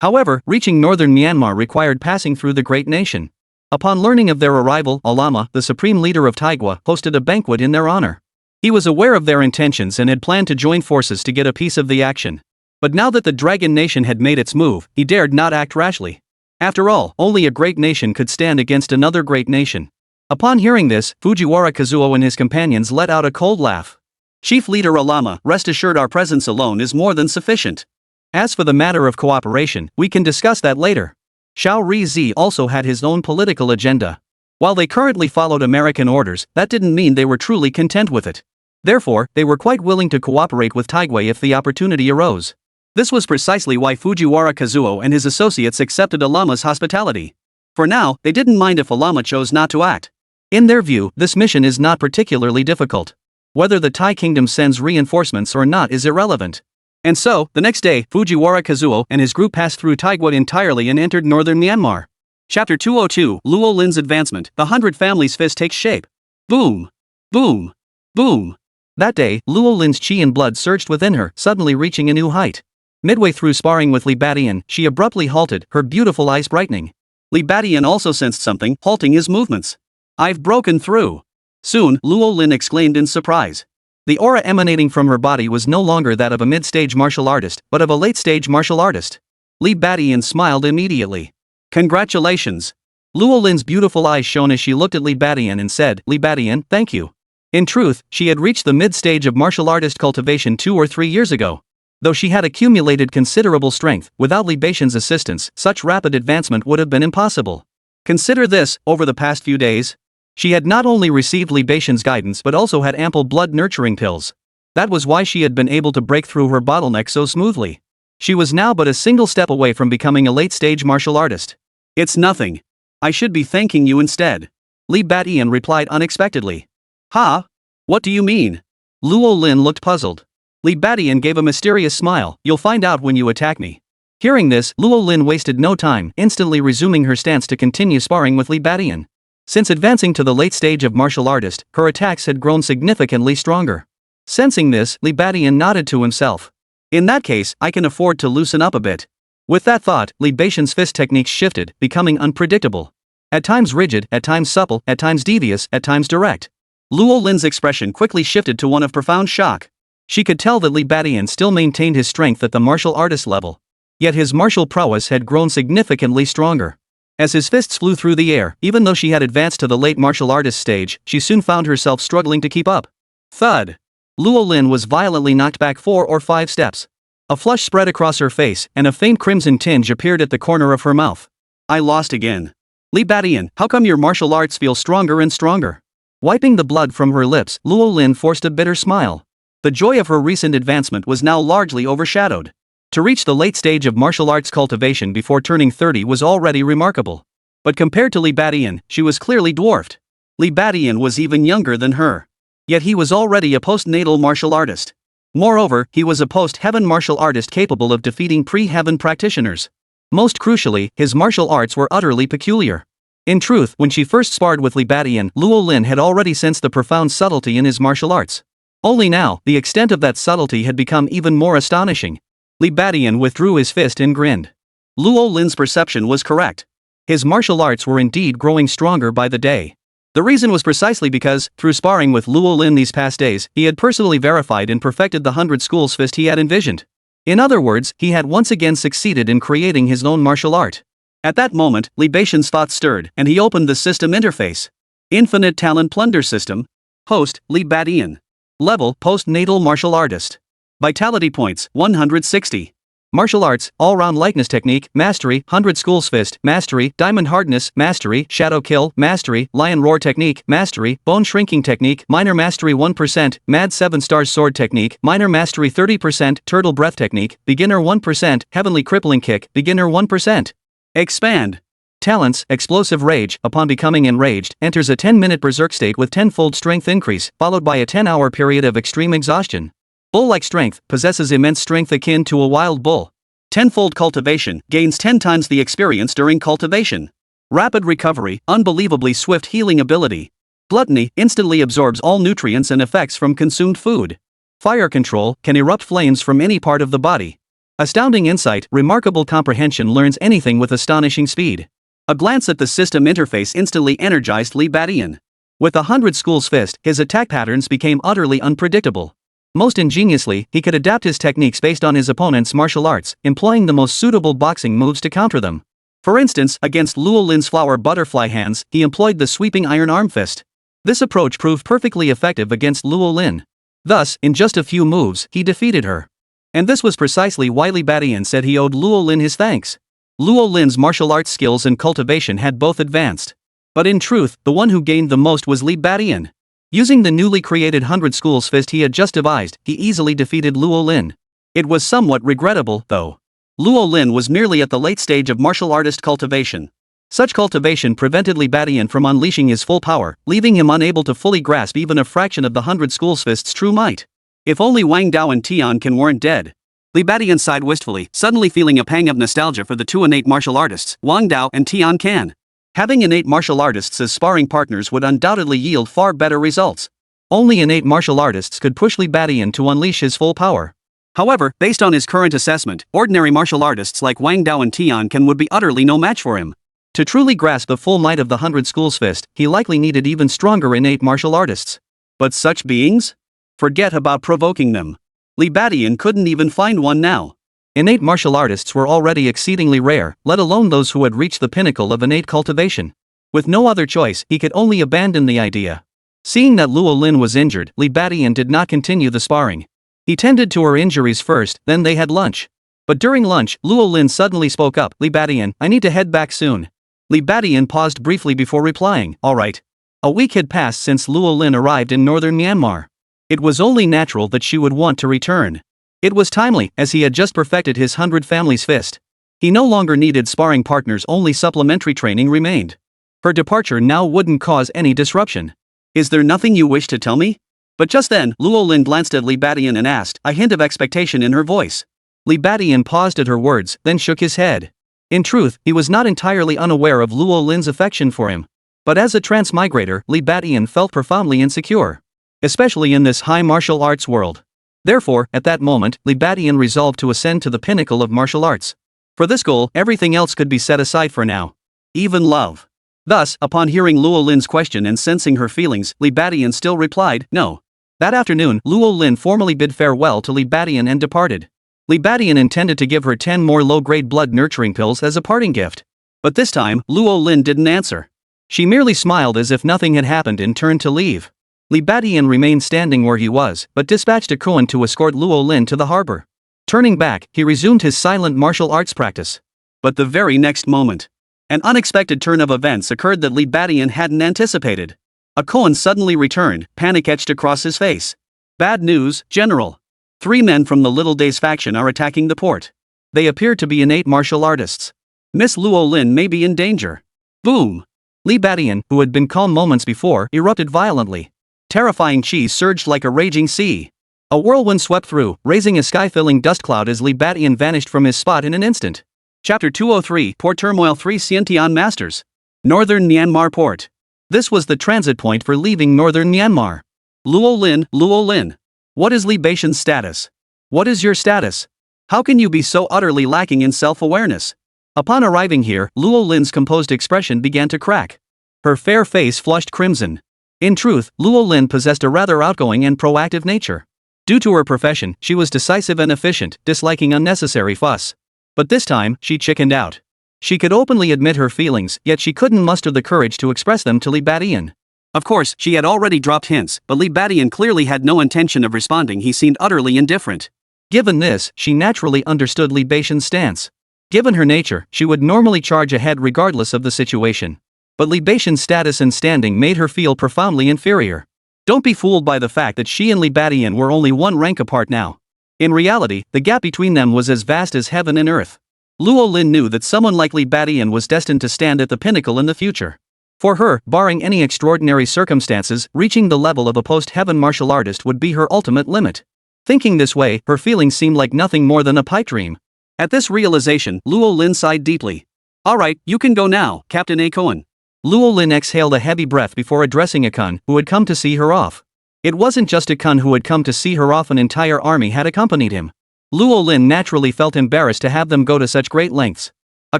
However, reaching northern Myanmar required passing through the great nation. Upon learning of their arrival, Alama, the supreme leader of Taigwa, hosted a banquet in their honor. He was aware of their intentions and had planned to join forces to get a piece of the action. But now that the Dragon Nation had made its move, he dared not act rashly. After all, only a great nation could stand against another great nation. Upon hearing this, Fujiwara Kazuo and his companions let out a cold laugh. Chief Leader Alama, rest assured our presence alone is more than sufficient. As for the matter of cooperation, we can discuss that later. Xiao Rizi also had his own political agenda. While they currently followed American orders, that didn't mean they were truly content with it. Therefore, they were quite willing to cooperate with Taigwa if the opportunity arose. This was precisely why Fujiwara Kazuo and his associates accepted Alama's hospitality. For now, they didn't mind if Alama chose not to act. In their view, this mission is not particularly difficult. Whether the Thai kingdom sends reinforcements or not is irrelevant. And so, the next day, Fujiwara Kazuo and his group passed through Taigwa entirely and entered northern Myanmar. Chapter 202, Luo Lin's Advancement, the 100 Families Fist takes shape. Boom! Boom! Boom! That day, Luo Lin's chi and blood surged within her, suddenly reaching a new height. Midway through sparring with Li Batian, she abruptly halted, her beautiful eyes brightening. Li Batian also sensed something, halting his movements. I've broken through. Soon, Luo Lin exclaimed in surprise. The aura emanating from her body was no longer that of a mid-stage martial artist, but of a late-stage martial artist. Li Batian smiled immediately. Congratulations. Luo Lin's beautiful eyes shone as she looked at Li Batian and said, Li Batian, thank you. In truth, she had reached the mid-stage of martial artist cultivation 2 or 3 years ago. Though she had accumulated considerable strength, without Li Baitian's assistance, such rapid advancement would have been impossible. Consider this, over the past few days, she had not only received Li Baitian's guidance but also had ample blood-nurturing pills. That was why she had been able to break through her bottleneck so smoothly. She was now but a single step away from becoming a late-stage martial artist. It's nothing. I should be thanking you instead. Li Batian replied unexpectedly. Huh? What do you mean? Luo Lin looked puzzled. Li Batian gave a mysterious smile. You'll find out when you attack me. Hearing this, Luo Lin wasted no time, instantly resuming her stance to continue sparring with Li Batian. Since advancing to the late stage of martial artist, her attacks had grown significantly stronger. Sensing this, Li Batian nodded to himself. In that case, I can afford to loosen up a bit. With that thought, Li Baitian's fist techniques shifted, becoming unpredictable. At times rigid, at times supple, at times devious, at times direct. Luo Lin's expression quickly shifted to one of profound shock. She could tell that Li Badian still maintained his strength at the martial artist level. Yet his martial prowess had grown significantly stronger. As his fists flew through the air, even though she had advanced to the late martial artist stage, she soon found herself struggling to keep up. Thud! Luo Lin was violently knocked back 4 or 5 steps. A flush spread across her face, and a faint crimson tinge appeared at the corner of her mouth. I lost again. Li Badian, how come your martial arts feel stronger and stronger? Wiping the blood from her lips, Luo Lin forced a bitter smile. The joy of her recent advancement was now largely overshadowed. To reach the late stage of martial arts cultivation before turning 30 was already remarkable. But compared to Li Badian, she was clearly dwarfed. Li Badian was even younger than her. Yet he was already a postnatal martial artist. Moreover, he was a post-heaven martial artist capable of defeating pre-heaven practitioners. Most crucially, his martial arts were utterly peculiar. In truth, when she first sparred with Li Badian, Luo Lin had already sensed the profound subtlety in his martial arts. Only now, the extent of that subtlety had become even more astonishing. Li Badian withdrew his fist and grinned. Luo Lin's perception was correct. His martial arts were indeed growing stronger by the day. The reason was precisely because, through sparring with Luo Lin these past days, he had personally verified and perfected the 100 schools fist he had envisioned. In other words, he had once again succeeded in creating his own martial art. At that moment, Li Badian's thoughts stirred, and he opened the system interface. Infinite Plunder System. Host, Li Badian. Level, postnatal martial artist. Vitality points, 160. Martial arts, all-round likeness technique, mastery, 100 schools fist, mastery, diamond hardness, mastery, shadow kill, mastery, lion roar technique, mastery, bone shrinking technique, minor mastery 1%, mad 7 stars sword technique, minor mastery 30%, turtle breath technique, beginner 1%, heavenly crippling kick, beginner 1%. Expand. Talents, explosive rage, upon becoming enraged, enters a 10-minute berserk state with tenfold strength increase, followed by a 10-hour period of extreme exhaustion. Bull-like strength, possesses immense strength akin to a wild bull. Tenfold cultivation, gains 10 times the experience during cultivation. Rapid recovery, unbelievably swift healing ability. Gluttony, instantly absorbs all nutrients and effects from consumed food. Fire control, can erupt flames from any part of the body. Astounding insight, remarkable comprehension, learns anything with astonishing speed. A glance at the system interface instantly energized Li Badian. With 100 schools fist, his attack patterns became utterly unpredictable. Most ingeniously, he could adapt his techniques based on his opponent's martial arts, employing the most suitable boxing moves to counter them. For instance, against Luo Lin's flower butterfly hands, he employed the sweeping iron arm fist. This approach proved perfectly effective against Luo Lin. Thus, in just a few moves, he defeated her. And this was precisely why Li Badian said he owed Luo Lin his thanks. Luo Lin's martial arts skills and cultivation had both advanced. But in truth, the one who gained the most was Li Badian. Using the newly created 100 schools fist he had just devised, he easily defeated Luo Lin. It was somewhat regrettable, though. Luo Lin was merely at the late stage of martial artist cultivation. Such cultivation prevented Li Badian from unleashing his full power, leaving him unable to fully grasp even a fraction of the 100 schools fist's true might. If only Wang Dao and Tian Can weren't dead. Li Badian sighed wistfully, suddenly feeling a pang of nostalgia for the two innate martial artists, Wang Dao and Tian Can. Having innate martial artists as sparring partners would undoubtedly yield far better results. Only innate martial artists could push Li Badian to unleash his full power. However, based on his current assessment, ordinary martial artists like Wang Dao and Tian Can would be utterly no match for him. To truly grasp the full might of the 100 schools fist, he likely needed even stronger innate martial artists. But such beings? Forget about provoking them. Li Badian couldn't even find one now. Innate martial artists were already exceedingly rare, let alone those who had reached the pinnacle of innate cultivation. With no other choice, he could only abandon the idea. Seeing that Luo Lin was injured, Li Badian did not continue the sparring. He tended to her injuries first, then they had lunch. But during lunch, Luo Lin suddenly spoke up, "Li Badian, I need to head back soon." Li Badian paused briefly before replying, "All right." A week had passed since Luo Lin arrived in northern Myanmar. It was only natural that she would want to return. It was timely, as he had just perfected his 100 families fist. He no longer needed sparring partners, only supplementary training remained. Her departure now wouldn't cause any disruption. "Is there nothing you wish to tell me?" But just then, Luo Lin glanced at Li Badian and asked, a hint of expectation in her voice. Li Badian paused at her words, then shook his head. In truth, he was not entirely unaware of Luo Lin's affection for him. But as a transmigrator, Li Badian felt profoundly insecure. Especially in this high martial arts world. Therefore, at that moment, Li Badian resolved to ascend to the pinnacle of martial arts. For this goal, everything else could be set aside for now. Even love. Thus, upon hearing Luo Lin's question and sensing her feelings, Li Badian still replied, "No. That afternoon, Luo Lin formally bid farewell to Li Badian and departed. Li Badian intended to give her 10 more low-grade blood nurturing pills as a parting gift. But this time, Luo Lin didn't answer. She merely smiled as if nothing had happened and turned to leave. Li Badian remained standing where he was, but dispatched a Koan to escort Luo Lin to the harbor. Turning back, he resumed his silent martial arts practice. But the very next moment, an unexpected turn of events occurred that Li Badian hadn't anticipated. A Koan suddenly returned, panic etched across his face. Bad news, General. 3 men from the Little Days faction are attacking the port. They appear to be innate martial artists. Miss Luo Lin may be in danger. Boom! Li Badian, who had been calm moments before, erupted violently. Terrifying chi surged like a raging sea. A whirlwind swept through, raising a sky-filling dust cloud as Li Badian vanished from his spot in an instant. Chapter 203, Port Turmoil 3 Xiantian Masters. Northern Myanmar Port. This was the transit point for leaving northern Myanmar. Luo Lin. What is Li Badian's status? What is your status? How can you be so utterly lacking in self-awareness? Upon arriving here, Luo Lin's composed expression began to crack. Her fair face flushed crimson. In truth, Luo Lin possessed a rather outgoing and proactive nature. Due to her profession, she was decisive and efficient, disliking unnecessary fuss. But this time, she chickened out. She could openly admit her feelings, yet she couldn't muster the courage to express them to Li Badian. Of course, she had already dropped hints, but Li Badian clearly had no intention of responding. He seemed utterly indifferent. Given this, she naturally understood Li Badian's stance. Given her nature, she would normally charge ahead regardless of the situation. But Li Badian's status and standing made her feel profoundly inferior. Don't be fooled by the fact that she and Li Badian were only 1 rank apart now. In reality, the gap between them was as vast as heaven and earth. Luo Lin knew that someone like Li Badian was destined to stand at the pinnacle in the future. For her, barring any extraordinary circumstances, reaching the level of a post-heaven martial artist would be her ultimate limit. Thinking this way, her feelings seemed like nothing more than a pipe dream. At this realization, Luo Lin sighed deeply. Alright, you can go now, Captain A. Koan. Luo Lin exhaled a heavy breath before addressing a Kun who had come to see her off. It wasn't just a Kun who had come to see her off, an entire army had accompanied him. Luo Lin naturally felt embarrassed to have them go to such great lengths. A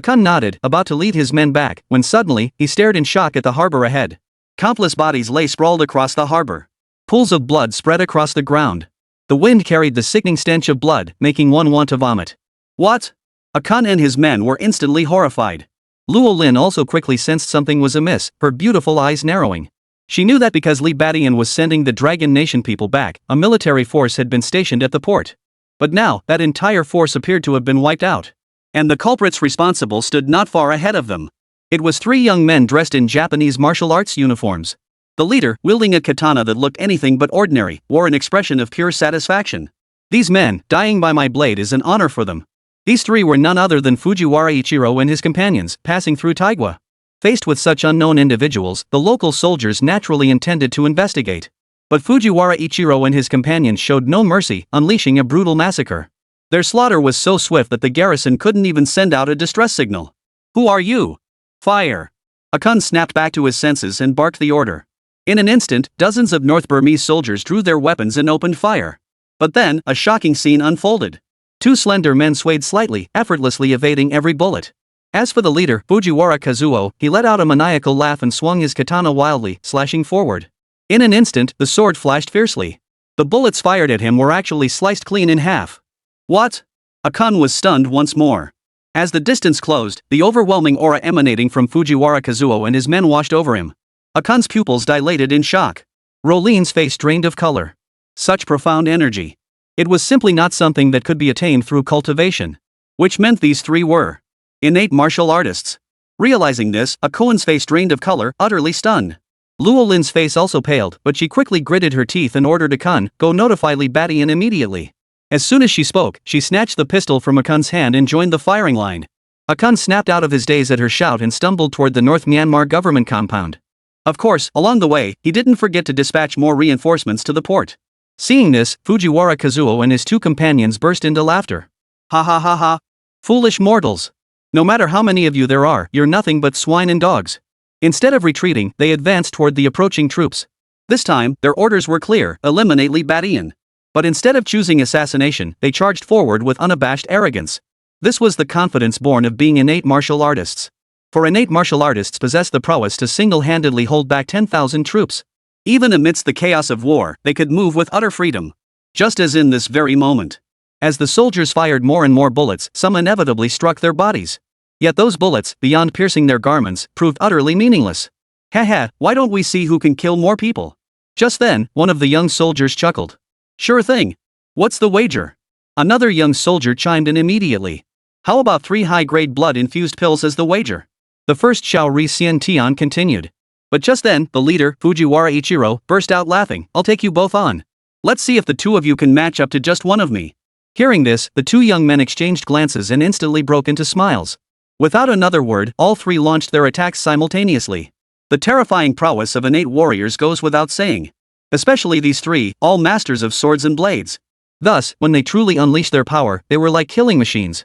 Kun nodded, about to lead his men back, when suddenly, he stared in shock at the harbor ahead. Countless bodies lay sprawled across the harbor. Pools of blood spread across the ground. The wind carried the sickening stench of blood, making one want to vomit. What? A Kun and his men were instantly horrified. Luo Lin also quickly sensed something was amiss, her beautiful eyes narrowing. She knew that because Li Badian was sending the Dragon Nation people back, a military force had been stationed at the port. But now, that entire force appeared to have been wiped out. And the culprits responsible stood not far ahead of them. It was 3 young men dressed in Japanese martial arts uniforms. The leader, wielding a katana that looked anything but ordinary, wore an expression of pure satisfaction. These men, dying by my blade is an honor for them. These 3 were none other than Fujiwara Ichiro and his companions, passing through Taigwa. Faced with such unknown individuals, the local soldiers naturally intended to investigate. But Fujiwara Ichiro and his companions showed no mercy, unleashing a brutal massacre. Their slaughter was so swift that the garrison couldn't even send out a distress signal. Who are you? Fire! A Kun snapped back to his senses and barked the order. In an instant, dozens of North Burmese soldiers drew their weapons and opened fire. But then, a shocking scene unfolded. 2 slender men swayed slightly, effortlessly evading every bullet. As for the leader, Fujiwara Kazuo, he let out a maniacal laugh and swung his katana wildly, slashing forward. In an instant, the sword flashed fiercely. The bullets fired at him were actually sliced clean in half. What? A Kun was stunned once more. As the distance closed, the overwhelming aura emanating from Fujiwara Kazuo and his men washed over him. A Kun's pupils dilated in shock. Rolin's face drained of color. Such profound energy. It was simply not something that could be attained through cultivation. Which meant these 3 were innate martial artists. Realizing this, a Koan's face drained of color, utterly stunned. Luo Lin's face also paled, but she quickly gritted her teeth and ordered a Kun, go notify Li Badian immediately. As soon as she spoke, she snatched the pistol from a Kun's hand and joined the firing line. A Kun snapped out of his daze at her shout and stumbled toward the North Myanmar government compound. Of course, along the way, he didn't forget to dispatch more reinforcements to the port. Seeing this, Fujiwara Kazuo and his 2 companions burst into laughter. Ha ha ha ha. Foolish mortals. No matter how many of you there are, you're nothing but swine and dogs. Instead of retreating, they advanced toward the approaching troops. This time, their orders were clear: eliminate Li Badian. But instead of choosing assassination, they charged forward with unabashed arrogance. This was the confidence born of being innate martial artists. For innate martial artists possess the prowess to single-handedly hold back 10,000 troops. Even amidst the chaos of war, they could move with utter freedom. Just as in this very moment. As the soldiers fired more and more bullets, some inevitably struck their bodies. Yet those bullets, beyond piercing their garments, proved utterly meaningless. Haha, why don't we see who can kill more people? Just then, one of the young soldiers chuckled. Sure thing. What's the wager? Another young soldier chimed in immediately. How about 3 high-grade blood-infused pills as the wager? The first Shaori Xian continued. But just then, the leader, Fujiwara Ichiro, burst out laughing. I'll take you both on. Let's see if the two of you can match up to just one of me. Hearing this, the two young men exchanged glances and instantly broke into smiles. Without another word, all three launched their attacks simultaneously. The terrifying prowess of innate warriors goes without saying. Especially these three, all masters of swords and blades. Thus, when they truly unleashed their power, they were like killing machines.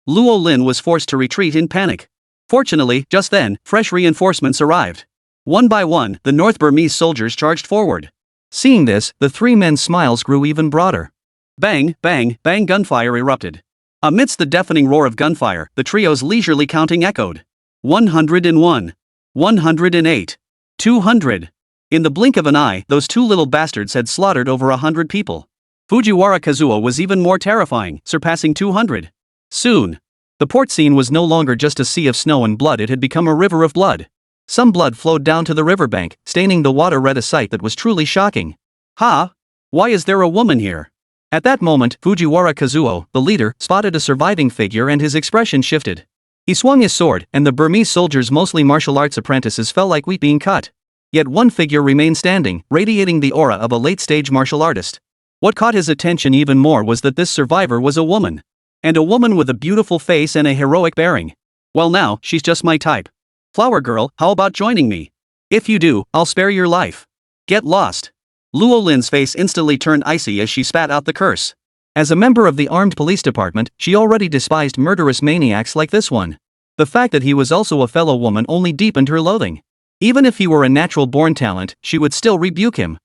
Luo Lin was forced to retreat in panic. Fortunately, just then, fresh reinforcements arrived. One by one, the North Burmese soldiers charged forward. Seeing this, the three men's smiles grew even broader. Bang, bang, bang, gunfire erupted. Amidst the deafening roar of gunfire, the trio's leisurely counting echoed. 101. 108. 200. In the blink of an eye, those two little bastards had slaughtered over 100 people. Fujiwara Kazuo was even more terrifying, surpassing 200. Soon. The port scene was no longer just a sea of snow and blood, it had become a river of blood. Some blood flowed down to the riverbank, staining the water red, a sight that was truly shocking. Ha! Why is there a woman here? At that moment, Fujiwara Kazuo, the leader, spotted a surviving figure and his expression shifted. He swung his sword, and the Burmese soldiers, mostly martial arts apprentices, fell like wheat being cut. Yet one figure remained standing, radiating the aura of a late-stage martial artist. What caught his attention even more was that this survivor was a woman. And a woman with a beautiful face and a heroic bearing. Well now, she's just my type. Flower girl, how about joining me? If you do, I'll spare your life. Get lost. Luo Lin's face instantly turned icy as she spat out the curse. As a member of the armed police department, she already despised murderous maniacs like this one. The fact that he was also a fellow woman only deepened her loathing. Even if he were a natural-born talent, she would still rebuke him.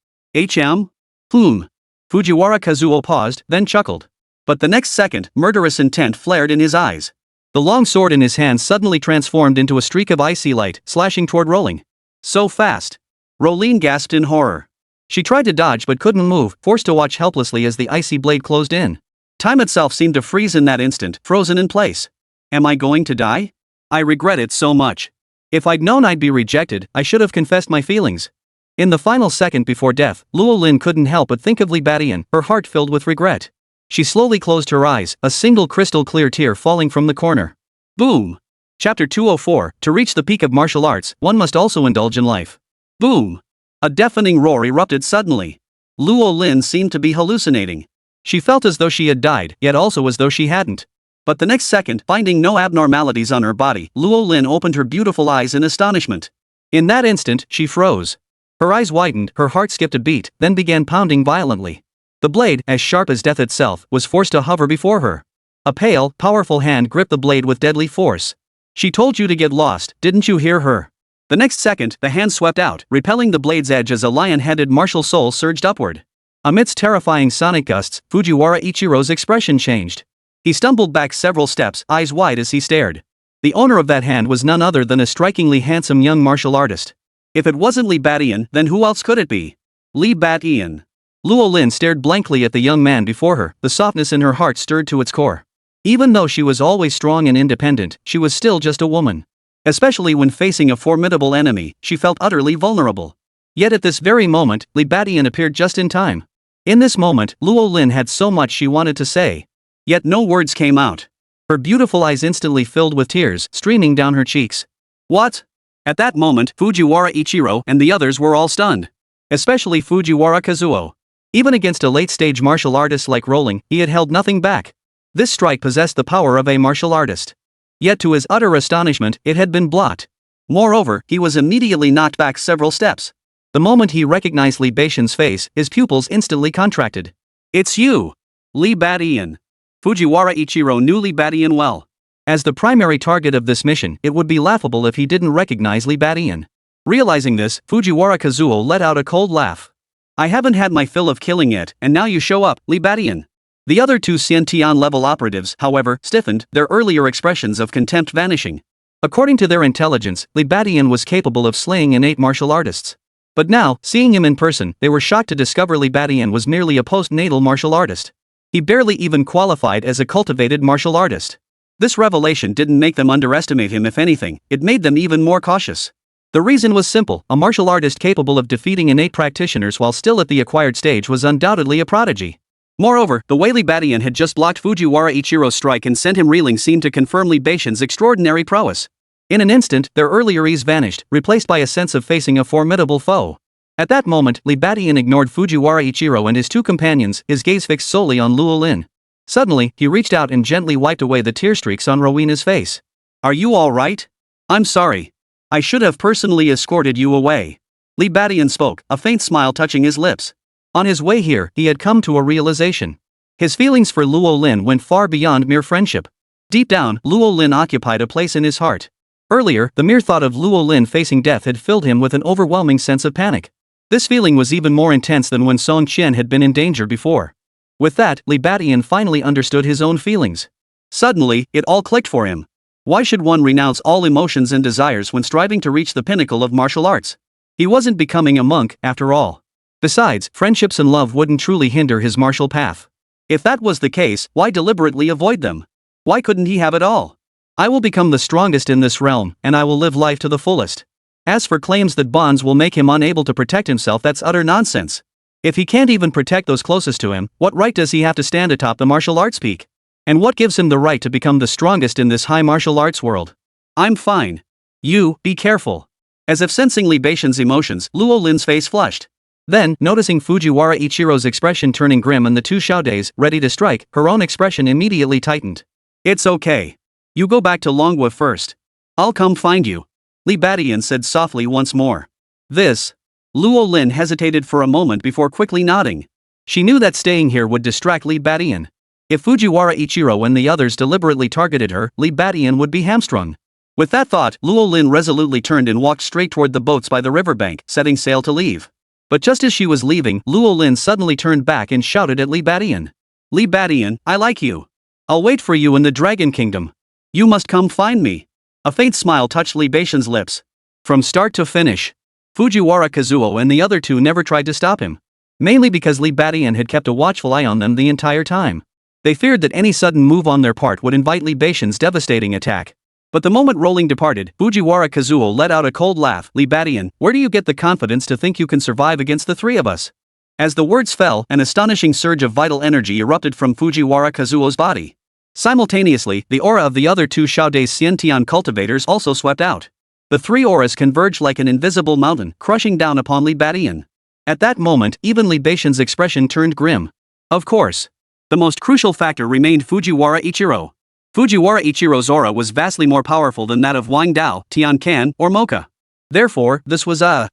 Fujiwara Kazuo paused, then chuckled. But the next second, murderous intent flared in his eyes. The long sword in his hand suddenly transformed into a streak of icy light, slashing toward Rolling. So fast. Rolene gasped in horror. She tried to dodge but couldn't move, forced to watch helplessly as the icy blade closed in. Time itself seemed to freeze in that instant, frozen in place. Am I going to die? I regret it so much. If I'd known I'd be rejected, I should have confessed my feelings. In the final second before death, Luo Lin couldn't help but think of Li Batian, her heart filled with regret. She slowly closed her eyes, a single crystal-clear tear falling from the corner. Boom! Chapter 204, to reach the peak of martial arts, one must also indulge in life. Boom! A deafening roar erupted suddenly. Luo Lin seemed to be hallucinating. She felt as though she had died, yet also as though she hadn't. But the next second, finding no abnormalities on her body, Luo Lin opened her beautiful eyes in astonishment. In that instant, she froze. Her eyes widened, her heart skipped a beat, then began pounding violently. The blade, as sharp as death itself, was forced to hover before her. A pale, powerful hand gripped the blade with deadly force. She told you to get lost, didn't you hear her? The next second, the hand swept out, repelling the blade's edge as a lion-headed martial soul surged upward. Amidst terrifying sonic gusts, Fujiwara Ichiro's expression changed. He stumbled back several steps, eyes wide as he stared. The owner of that hand was none other than a strikingly handsome young martial artist. If it wasn't Li Batian, then who else could it be? Li Batian. Luo Lin stared blankly at the young man before her, the softness in her heart stirred to its core. Even though she was always strong and independent, she was still just a woman. Especially when facing a formidable enemy, she felt utterly vulnerable. Yet at this very moment, Li Batian appeared just in time. In this moment, Luo Lin had so much she wanted to say. Yet no words came out. Her beautiful eyes instantly filled with tears, streaming down her cheeks. What? At that moment, Fujiwara Ichiro and the others were all stunned. Especially Fujiwara Kazuo. Even against a late-stage martial artist like Rolling, he had held nothing back. This strike possessed the power of a martial artist. Yet to his utter astonishment, it had been blocked. Moreover, he was immediately knocked back several steps. The moment he recognized Li Batian's face, his pupils instantly contracted. It's you! Li Batian. Fujiwara Ichiro knew Li Batian well. As the primary target of this mission, it would be laughable if he didn't recognize Li Batian. Realizing this, Fujiwara Kazuo let out a cold laugh. I haven't had my fill of killing yet, and now you show up, Li Batian. The other two Xiantian level operatives, however, stiffened, their earlier expressions of contempt vanishing. According to their intelligence, Li Badian was capable of slaying innate martial artists. But now, seeing him in person, they were shocked to discover Li Badian was merely a postnatal martial artist. He barely even qualified as a cultivated martial artist. This revelation didn't make them underestimate him. If anything, it made them even more cautious. The reason was simple: a martial artist capable of defeating innate practitioners while still at the acquired stage was undoubtedly a prodigy. Moreover, the way Li Badian had just blocked Fujiwara Ichiro's strike and sent him reeling seemed to confirm Li Badian's extraordinary prowess. In an instant, their earlier ease vanished, replaced by a sense of facing a formidable foe. At that moment, Li Badian ignored Fujiwara Ichiro and his two companions, his gaze fixed solely on Luo Lin. Suddenly, he reached out and gently wiped away the tear streaks on Rowena's face. "Are you all right? I'm sorry. I should have personally escorted you away." Li Badian spoke, a faint smile touching his lips. On his way here, he had come to a realization. His feelings for Luo Lin went far beyond mere friendship. Deep down, Luo Lin occupied a place in his heart. Earlier, the mere thought of Luo Lin facing death had filled him with an overwhelming sense of panic. This feeling was even more intense than when Song Qian had been in danger before. With that, Li Badian finally understood his own feelings. Suddenly, it all clicked for him. Why should one renounce all emotions and desires when striving to reach the pinnacle of martial arts? He wasn't becoming a monk, after all. Besides, friendships and love wouldn't truly hinder his martial path. If that was the case, why deliberately avoid them? Why couldn't he have it all? "I will become the strongest in this realm, and I will live life to the fullest." As for claims that bonds will make him unable to protect himself, that's utter nonsense. If he can't even protect those closest to him, what right does he have to stand atop the martial arts peak? And what gives him the right to become the strongest in this high martial arts world? "I'm fine. You, be careful." As if sensing Li Badian's emotions, Luo Lin's face flushed. Then, noticing Fujiwara Ichiro's expression turning grim and the two Xiaodays ready to strike, her own expression immediately tightened. "It's okay. You go back to Longwa first. I'll come find you," Li Badian said softly once more. "This?" Luo Lin hesitated for a moment before quickly nodding. She knew that staying here would distract Li Badian. If Fujiwara Ichiro and the others deliberately targeted her, Li Badian would be hamstrung. With that thought, Luo Lin resolutely turned and walked straight toward the boats by the riverbank, setting sail to leave. But just as she was leaving, Luo Lin suddenly turned back and shouted at Li Badian. "Li Badian, I like you. I'll wait for you in the Dragon Kingdom. You must come find me." A faint smile touched Li Badian's lips. From start to finish, Fujiwara Kazuo and the other two never tried to stop him. Mainly because Li Badian had kept a watchful eye on them the entire time. They feared that any sudden move on their part would invite Li Badian's devastating attack. But the moment Rolling departed, Fujiwara Kazuo let out a cold laugh. "Li Badian, where do you get the confidence to think you can survive against the three of us?" As the words fell, an astonishing surge of vital energy erupted from Fujiwara Kazuo's body. Simultaneously, the aura of the other two Xiaodai Xiantian cultivators also swept out. The three auras converged like an invisible mountain, crushing down upon Li Badian. At that moment, even Li Badian's expression turned grim. Of course. The most crucial factor remained Fujiwara Ichiro. Fujiwara Ichiro's aura was vastly more powerful than that of Wang Dao, Tian Kan, or Mocha. Therefore, this was a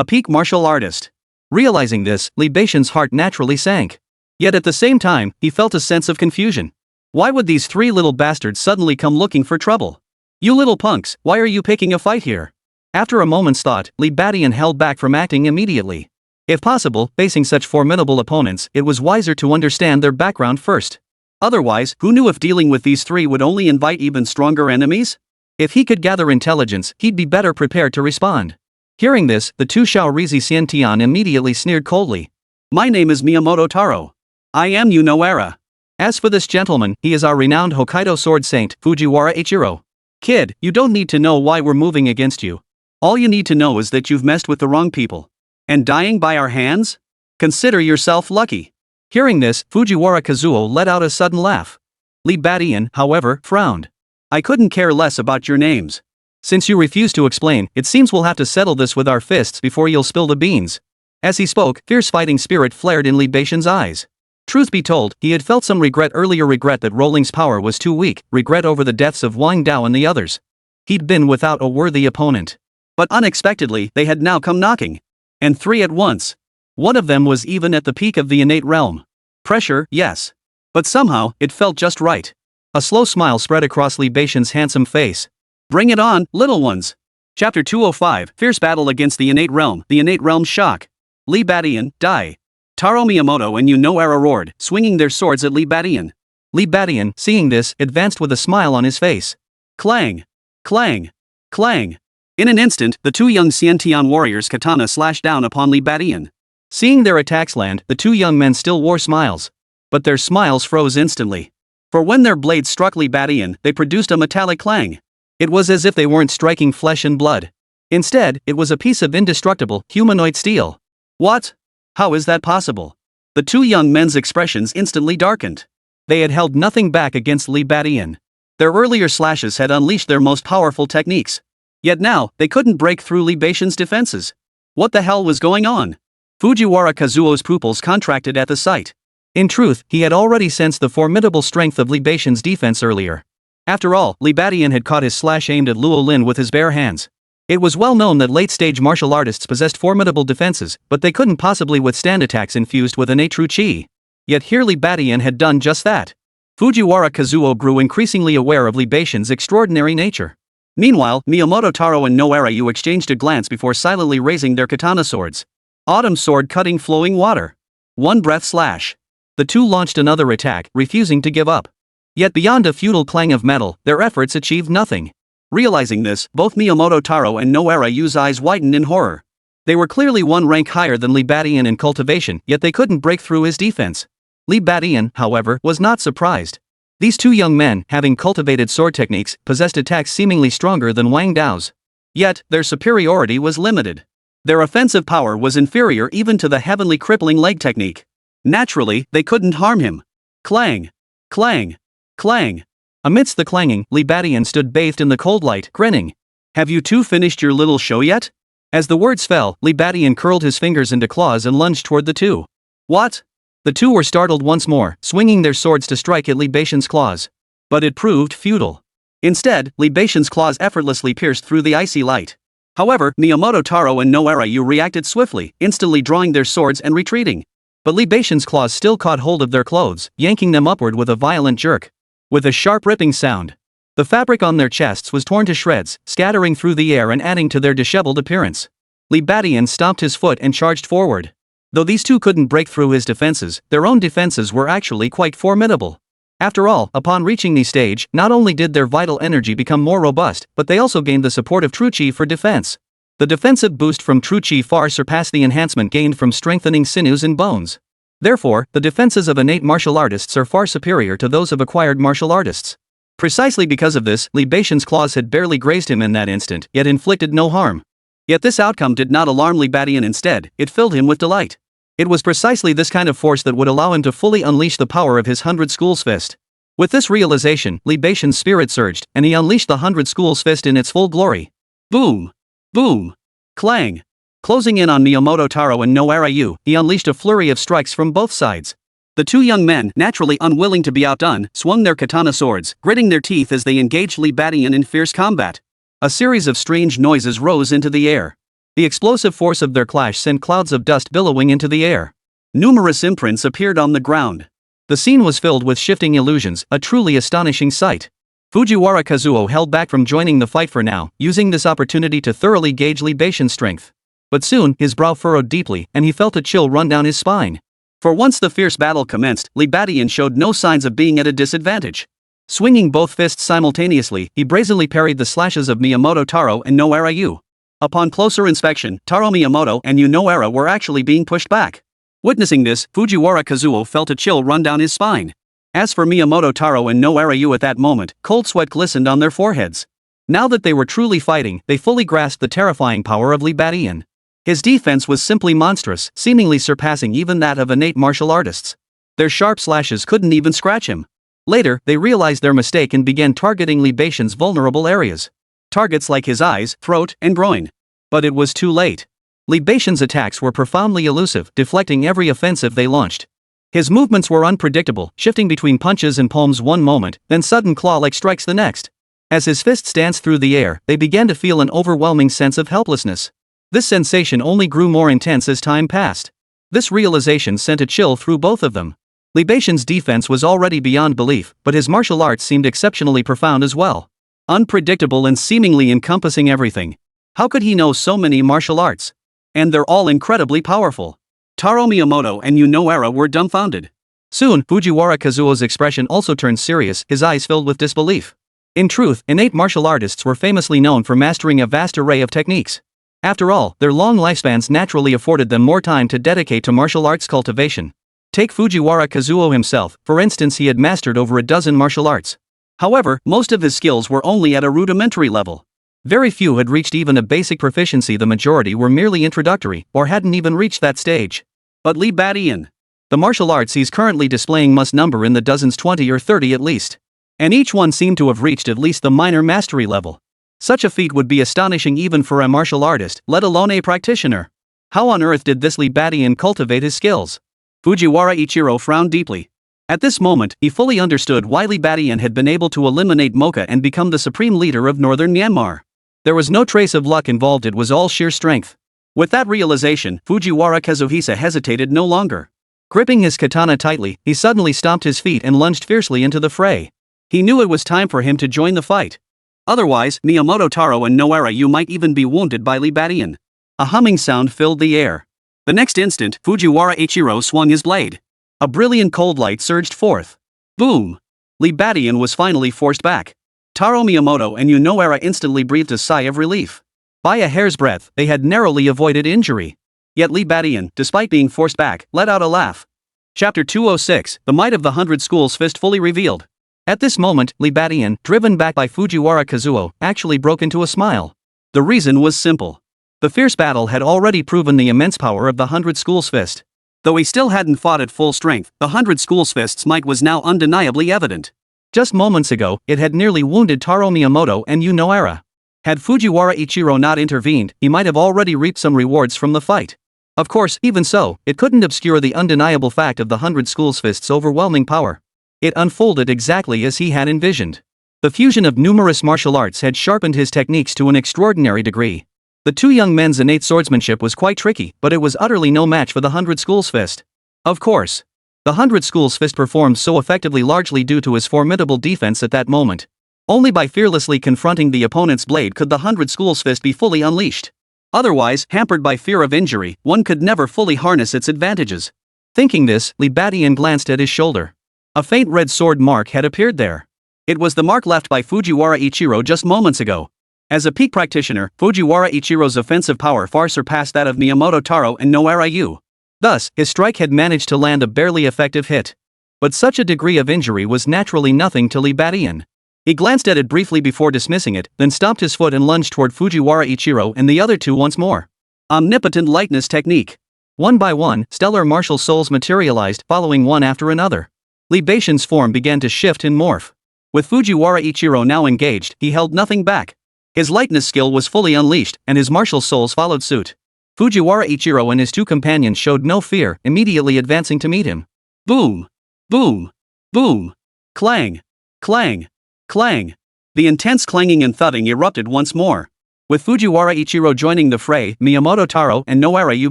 peak martial artist. Realizing this, Li Badian's heart naturally sank. Yet at the same time, he felt a sense of confusion. Why would these three little bastards suddenly come looking for trouble? "You little punks, why are you picking a fight here?" After a moment's thought, Li Badian held back from acting immediately. If possible, facing such formidable opponents, it was wiser to understand their background first. Otherwise, who knew if dealing with these three would only invite even stronger enemies? If he could gather intelligence, he'd be better prepared to respond. Hearing this, the two Shaorizi Xiantian immediately sneered coldly. "My name is Miyamoto Taro. I am Unoara. As for this gentleman, he is our renowned Hokkaido sword saint, Fujiwara Ichiro. Kid, you don't need to know why we're moving against you. All you need to know is that you've messed with the wrong people. And dying by our hands? Consider yourself lucky." Hearing this, Fujiwara Kazuo let out a sudden laugh. Li Badian, however, frowned. "I couldn't care less about your names. Since you refuse to explain, it seems we'll have to settle this with our fists before you'll spill the beans." As he spoke, fierce fighting spirit flared in Li Badian's eyes. Truth be told, he had felt some regret that Rolling's power was too weak, regret over the deaths of Wang Dao and the others. He'd been without a worthy opponent. But unexpectedly, they had now come knocking. And three at once. One of them was even at the peak of the innate realm. Pressure, yes. But somehow, it felt just right. A slow smile spread across Li Badian's handsome face. "Bring it on, little ones." Chapter 205, Fierce Battle Against the Innate Realm, the Innate Realm Shock. Li Badian, die. Taro Miyamoto and Unohara roared, swinging their swords at Lee Badian. Lee Badian, seeing this, advanced with a smile on his face. Clang! Clang! Clang! In an instant, the two young Xiantian warriors' katana slashed down upon Lee Badian. Seeing their attacks land, the two young men still wore smiles. But their smiles froze instantly. For when their blades struck Lee Badian, they produced a metallic clang. It was as if they weren't striking flesh and blood. Instead, it was a piece of indestructible, humanoid steel. What? How is that possible? The two young men's expressions instantly darkened. They had held nothing back against Lee Badian. Their earlier slashes had unleashed their most powerful techniques. Yet now, they couldn't break through Lee Badian's defenses. What the hell was going on? Fujiwara Kazuo's pupils contracted at the sight. In truth, he had already sensed the formidable strength of Lee Badian's defense earlier. After all, Lee Badian had caught his slash aimed at Luo Lin with his bare hands. It was well known that late-stage martial artists possessed formidable defenses, but they couldn't possibly withstand attacks infused with innate true chi. Yet here Lee Badian had done just that. Fujiwara Kazuo grew increasingly aware of Lee Badian's extraordinary nature. Meanwhile, Miyamoto Taro and Noara Yu exchanged a glance before silently raising their katana swords. Autumn sword cutting flowing water. One breath slash. The two launched another attack, refusing to give up. Yet beyond a futile clang of metal, their efforts achieved nothing. Realizing this, both Miyamoto Taro and Noara Yu's eyes widened in horror. They were clearly one rank higher than Lee Badian in cultivation, yet they couldn't break through his defense. Lee Badian, however, was not surprised. These two young men, having cultivated sword techniques, possessed attacks seemingly stronger than Wang Dao's. Yet, their superiority was limited. Their offensive power was inferior even to the heavenly crippling leg technique. Naturally, they couldn't harm him. Clang! Clang! Clang! Amidst the clanging, Lee Badian stood bathed in the cold light, grinning. Have you two finished your little show yet? As the words fell, Lee Badian curled his fingers into claws and lunged toward the two. What? The two were startled once more, swinging their swords to strike at Lee Badian's claws. But it proved futile. Instead, Lee Badian's claws effortlessly pierced through the icy light. However, Miyamoto Taro and Noara Yu reacted swiftly, instantly drawing their swords and retreating. But Lee Badian's claws still caught hold of their clothes, yanking them upward with a violent jerk. With a sharp ripping sound, the fabric on their chests was torn to shreds, scattering through the air and adding to their disheveled appearance. Lee Badian stomped his foot and charged forward. Though these two couldn't break through his defenses, their own defenses were actually quite formidable. After all, upon reaching the stage, not only did their vital energy become more robust, but they also gained the support of true chi for defense. The defensive boost from true chi far surpassed the enhancement gained from strengthening sinews and bones. Therefore, the defenses of innate martial artists are far superior to those of acquired martial artists. Precisely because of this, Lee Badian's claws had barely grazed him in that instant, yet inflicted no harm. Yet this outcome did not alarm Lee Badian. Instead, it filled him with delight. It was precisely this kind of force that would allow him to fully unleash the power of his 100 Schools Fist. With this realization, Lee Badian's spirit surged, and he unleashed the 100 Schools Fist in its full glory. Boom! Boom! Clang! Closing in on Miyamoto Taro and Noara Yu, he unleashed a flurry of strikes from both sides. The two young men, naturally unwilling to be outdone, swung their katana swords, gritting their teeth as they engaged Lee Badian in fierce combat. A series of strange noises rose into the air. The explosive force of their clash sent clouds of dust billowing into the air. Numerous imprints appeared on the ground. The scene was filled with shifting illusions, a truly astonishing sight. Fujiwara Kazuo held back from joining the fight for now, using this opportunity to thoroughly gauge Lee Badian's strength. But soon, his brow furrowed deeply, and he felt a chill run down his spine. For once the fierce battle commenced, Lee Badian showed no signs of being at a disadvantage. Swinging both fists simultaneously, he brazenly parried the slashes of Miyamoto Taro and Noara Yu. Upon closer inspection, Taro Miyamoto and Yu Noara were actually being pushed back. Witnessing this, Fujiwara Kazuo felt a chill run down his spine. As for Miyamoto Taro and Noara Yu at that moment, cold sweat glistened on their foreheads. Now that they were truly fighting, they fully grasped the terrifying power of Lee Badian. His defense was simply monstrous, seemingly surpassing even that of innate martial artists. Their sharp slashes couldn't even scratch him. Later, they realized their mistake and began targeting Lee Badian's vulnerable areas. Targets like his eyes, throat, and groin. But it was too late. Lee Badian's attacks were profoundly elusive, deflecting every offensive they launched. His movements were unpredictable, shifting between punches and palms one moment, then sudden claw-like strikes the next. As his fists danced through the air, they began to feel an overwhelming sense of helplessness. This sensation only grew more intense as time passed. This realization sent a chill through both of them. Lee Badian's defense was already beyond belief, but his martial arts seemed exceptionally profound as well. Unpredictable and seemingly encompassing everything. How could he know so many martial arts? And they're all incredibly powerful. Taro Miyamoto and Unohara were dumbfounded. Soon, Fujiwara Kazuo's expression also turned serious, his eyes filled with disbelief. In truth, innate martial artists were famously known for mastering a vast array of techniques. After all, their long lifespans naturally afforded them more time to dedicate to martial arts cultivation. Take Fujiwara Kazuo himself, for instance, he had mastered over a dozen martial arts. However, most of his skills were only at a rudimentary level. Very few had reached even a basic proficiency, the majority were merely introductory, or hadn't even reached that stage. But Li Badian, the martial arts he's currently displaying must number in the dozens, 20 or 30 at least. And each one seemed to have reached at least the minor mastery level. Such a feat would be astonishing even for a martial artist, let alone a practitioner. How on earth did this Li Badian cultivate his skills? Fujiwara Ichiro frowned deeply. At this moment, he fully understood why Li Badian had been able to eliminate Mocha and become the supreme leader of northern Myanmar. There was no trace of luck involved, it was all sheer strength. With that realization, Fujiwara Kazuhisa hesitated no longer. Gripping his katana tightly, he suddenly stomped his feet and lunged fiercely into the fray. He knew it was time for him to join the fight. Otherwise, Miyamoto Taro and Noara you might even be wounded by Li Badian. A humming sound filled the air. The next instant, Fujiwara Ichiro swung his blade. A brilliant cold light surged forth. Boom! Li Badian was finally forced back. Taro Miyamoto and Unohara instantly breathed a sigh of relief. By a hair's breadth, they had narrowly avoided injury. Yet Li Badian, despite being forced back, let out a laugh. Chapter 206, The Might of the Hundred Schools Fist fully revealed. At this moment, Li Badian, driven back by Fujiwara Kazuo, actually broke into a smile. The reason was simple. The fierce battle had already proven the immense power of the Hundred Schools Fist. Though he still hadn't fought at full strength, the Hundred Schools Fist's might was now undeniably evident. Just moments ago, it had nearly wounded Taro Miyamoto and Unohara. Had Fujiwara Ichiro not intervened, he might have already reaped some rewards from the fight. Of course, even so, it couldn't obscure the undeniable fact of the Hundred Schools Fist's overwhelming power. It unfolded exactly as he had envisioned. The fusion of numerous martial arts had sharpened his techniques to an extraordinary degree. The two young men's innate swordsmanship was quite tricky, but it was utterly no match for the Hundred Schools Fist. Of course. The Hundred Schools Fist performed so effectively largely due to his formidable defense at that moment. Only by fearlessly confronting the opponent's blade could the Hundred Schools Fist be fully unleashed. Otherwise, hampered by fear of injury, one could never fully harness its advantages. Thinking this, Li Badian glanced at his shoulder. A faint red sword mark had appeared there. It was the mark left by Fujiwara Ichiro just moments ago. As a peak practitioner, Fujiwara Ichiro's offensive power far surpassed that of Miyamoto Taro and Noara Yu. Thus, his strike had managed to land a barely effective hit. But such a degree of injury was naturally nothing to Li Badian. He glanced at it briefly before dismissing it, then stomped his foot and lunged toward Fujiwara Ichiro and the other two once more. Omnipotent lightness technique. One by one, stellar martial souls materialized, following one after another. Li Badian's form began to shift and morph. With Fujiwara Ichiro now engaged, he held nothing back. His lightness skill was fully unleashed, and his martial souls followed suit. Fujiwara Ichiro and his two companions showed no fear, immediately advancing to meet him. Boom! Boom! Boom! Clang! Clang! Clang! The intense clanging and thudding erupted once more. With Fujiwara Ichiro joining the fray, Miyamoto Taro and Noara Yu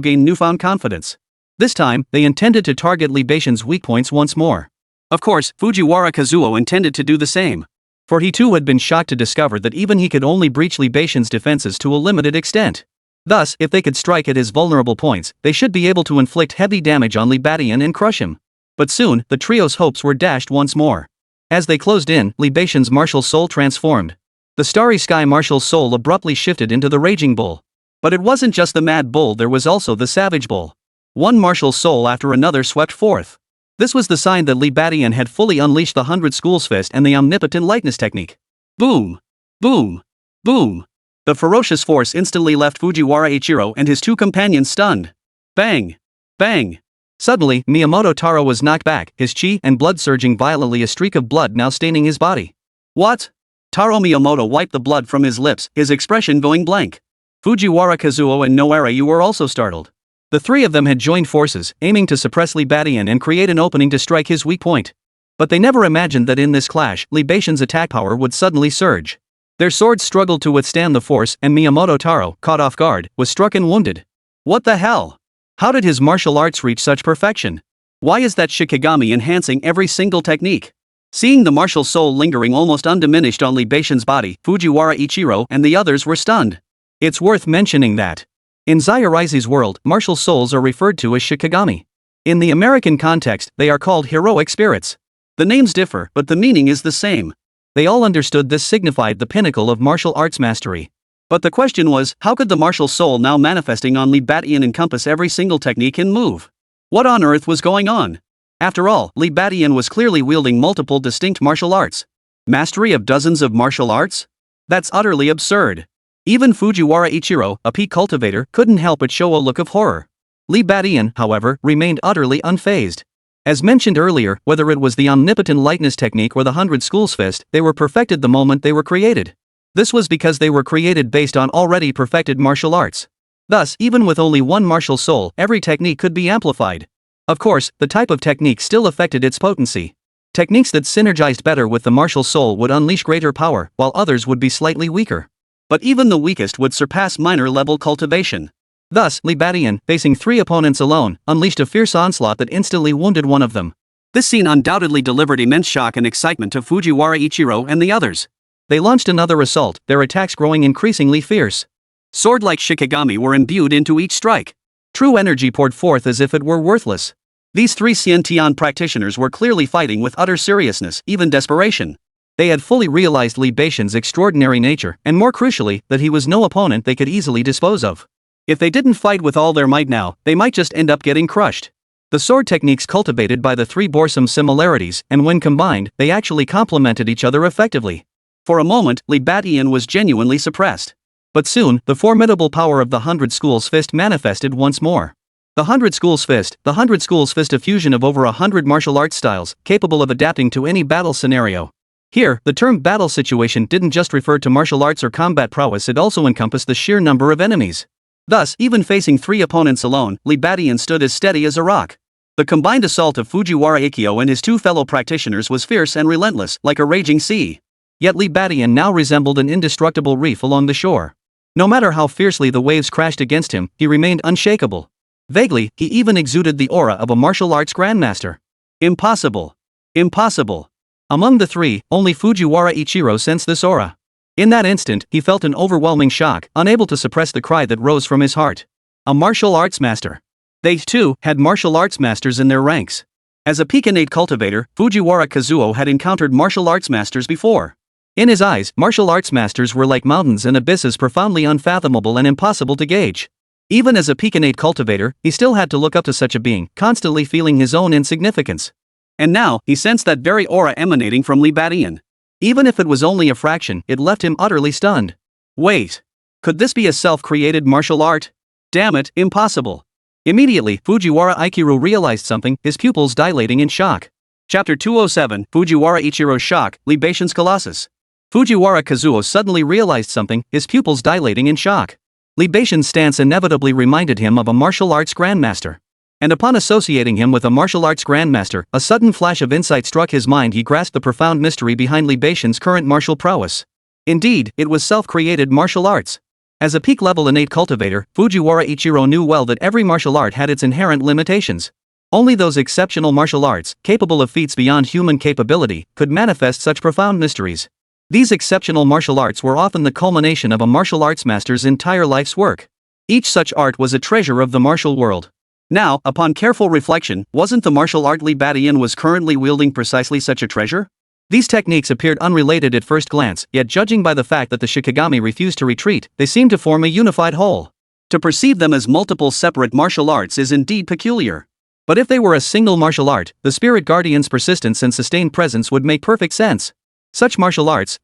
gained newfound confidence. This time, they intended to target Li Badian's weak points once more. Of course, Fujiwara Kazuo intended to do the same. For he too had been shocked to discover that even he could only breach Li Badian's defenses to a limited extent. Thus, if they could strike at his vulnerable points, they should be able to inflict heavy damage on Li Badian and crush him. But soon, the trio's hopes were dashed once more. As they closed in, Li Badian's martial soul transformed. The starry sky martial soul abruptly shifted into the raging bull. But it wasn't just the mad bull, there was also the savage bull. One martial soul after another swept forth. This was the sign that Li Badian had fully unleashed the Hundred Schools Fist and the omnipotent lightness technique. Boom! Boom! Boom! The ferocious force instantly left Fujiwara Ichiro and his two companions stunned. Bang! Bang! Suddenly, Miyamoto Taro was knocked back, his chi and blood surging violently, a streak of blood now staining his body. What? Taro Miyamoto wiped the blood from his lips, his expression going blank. Fujiwara Kazuo and Noara Yu were also startled. The three of them had joined forces, aiming to suppress Li Badian and create an opening to strike his weak point. But they never imagined that in this clash, Li Badian's attack power would suddenly surge. Their swords struggled to withstand the force, and Miyamoto Taro, caught off guard, was struck and wounded. What the hell? How did his martial arts reach such perfection? Why is that Shikigami enhancing every single technique? Seeing the martial soul lingering almost undiminished on Li Badian's body, Fujiwara Ichiro and the others were stunned. It's worth mentioning that In Zayaraizi's world, martial souls are referred to as shikigami. In the American context, they are called heroic spirits. The names differ, but the meaning is the same. They all understood this signified the pinnacle of martial arts mastery. But the question was, how could the martial soul now manifesting on Li Batian encompass every single technique and move? What on earth was going on? After all, Li Batian was clearly wielding multiple distinct martial arts. Mastery of dozens of martial arts? That's utterly absurd. Even Fujiwara Ichiro, a peak cultivator, couldn't help but show a look of horror. Li Batian, however, remained utterly unfazed. As mentioned earlier, whether it was the omnipotent lightness technique or the 100 schools fist, they were perfected the moment they were created. This was because they were created based on already perfected martial arts. Thus, even with only one martial soul, every technique could be amplified. Of course, the type of technique still affected its potency. Techniques that synergized better with the martial soul would unleash greater power, while others would be slightly weaker. But even the weakest would surpass minor-level cultivation. Thus, Li Batian, facing 3 opponents alone, unleashed a fierce onslaught that instantly wounded one of them. This scene undoubtedly delivered immense shock and excitement to Fujiwara Ichiro and the others. They launched another assault, their attacks growing increasingly fierce. Sword-like shikigami were imbued into each strike. True energy poured forth as if it were worthless. These 3 Xiantian practitioners were clearly fighting with utter seriousness, even desperation. They had fully realized Li Batian's extraordinary nature, and more crucially, that he was no opponent they could easily dispose of. If they didn't fight with all their might now, they might just end up getting crushed. The sword techniques cultivated by the 3 bore some similarities, and when combined, they actually complemented each other effectively. For a moment, Li Batian was genuinely suppressed. But soon, the formidable power of the 100 schools fist manifested once more. The 100 schools fist, a fusion of over 100 martial arts styles, capable of adapting to any battle scenario. Here, the term battle situation didn't just refer to martial arts or combat prowess, it also encompassed the sheer number of enemies. Thus, even facing 3 opponents alone, Li Batian stood as steady as a rock. The combined assault of Fujiwara Ikkyo and his 2 fellow practitioners was fierce and relentless, like a raging sea. Yet Li Batian now resembled an indestructible reef along the shore. No matter how fiercely the waves crashed against him, he remained unshakable. Vaguely, he even exuded the aura of a martial arts grandmaster. Impossible. Impossible. Among the 3, only Fujiwara Ichiro sensed this aura. In that instant, he felt an overwhelming shock, unable to suppress the cry that rose from his heart. A martial arts master. They, too, had martial arts masters in their ranks. As a peak innate cultivator, Fujiwara Kazuo had encountered martial arts masters before. In his eyes, martial arts masters were like mountains and abysses profoundly unfathomable and impossible to gauge. Even as a peak innate cultivator, he still had to look up to such a being, constantly feeling his own insignificance. And now, he sensed that very aura emanating from Li Batian. Even if it was only a fraction, it left him utterly stunned. Wait. Could this be a self-created martial art? Damn it, impossible. Immediately, Fujiwara Ichiro realized something, his pupils dilating in shock. Chapter 207, Fujiwara Ichiro's shock, Li Batian's colossus. Fujiwara Kazuo suddenly realized something, his pupils dilating in shock. Li Batian's stance inevitably reminded him of a martial arts grandmaster. And upon associating him with a martial arts grandmaster, a sudden flash of insight struck his mind. He grasped the profound mystery behind Li Batian's current martial prowess. Indeed, it was self-created martial arts. As a peak-level innate cultivator, Fujiwara Ichiro knew well that every martial art had its inherent limitations. Only those exceptional martial arts, capable of feats beyond human capability, could manifest such profound mysteries. These exceptional martial arts were often the culmination of a martial arts master's entire life's work. Each such art was a treasure of the martial world. Now, upon careful reflection, wasn't the martial art Li Batian was currently wielding precisely such a treasure? These techniques appeared unrelated at first glance, yet judging by the fact that the Shikigami refused to retreat, they seemed to form a unified whole. To perceive them as multiple separate martial arts is indeed peculiar. But if they were a single martial art, the Spirit Guardian's persistence and sustained presence would make perfect sense. Such martial arts,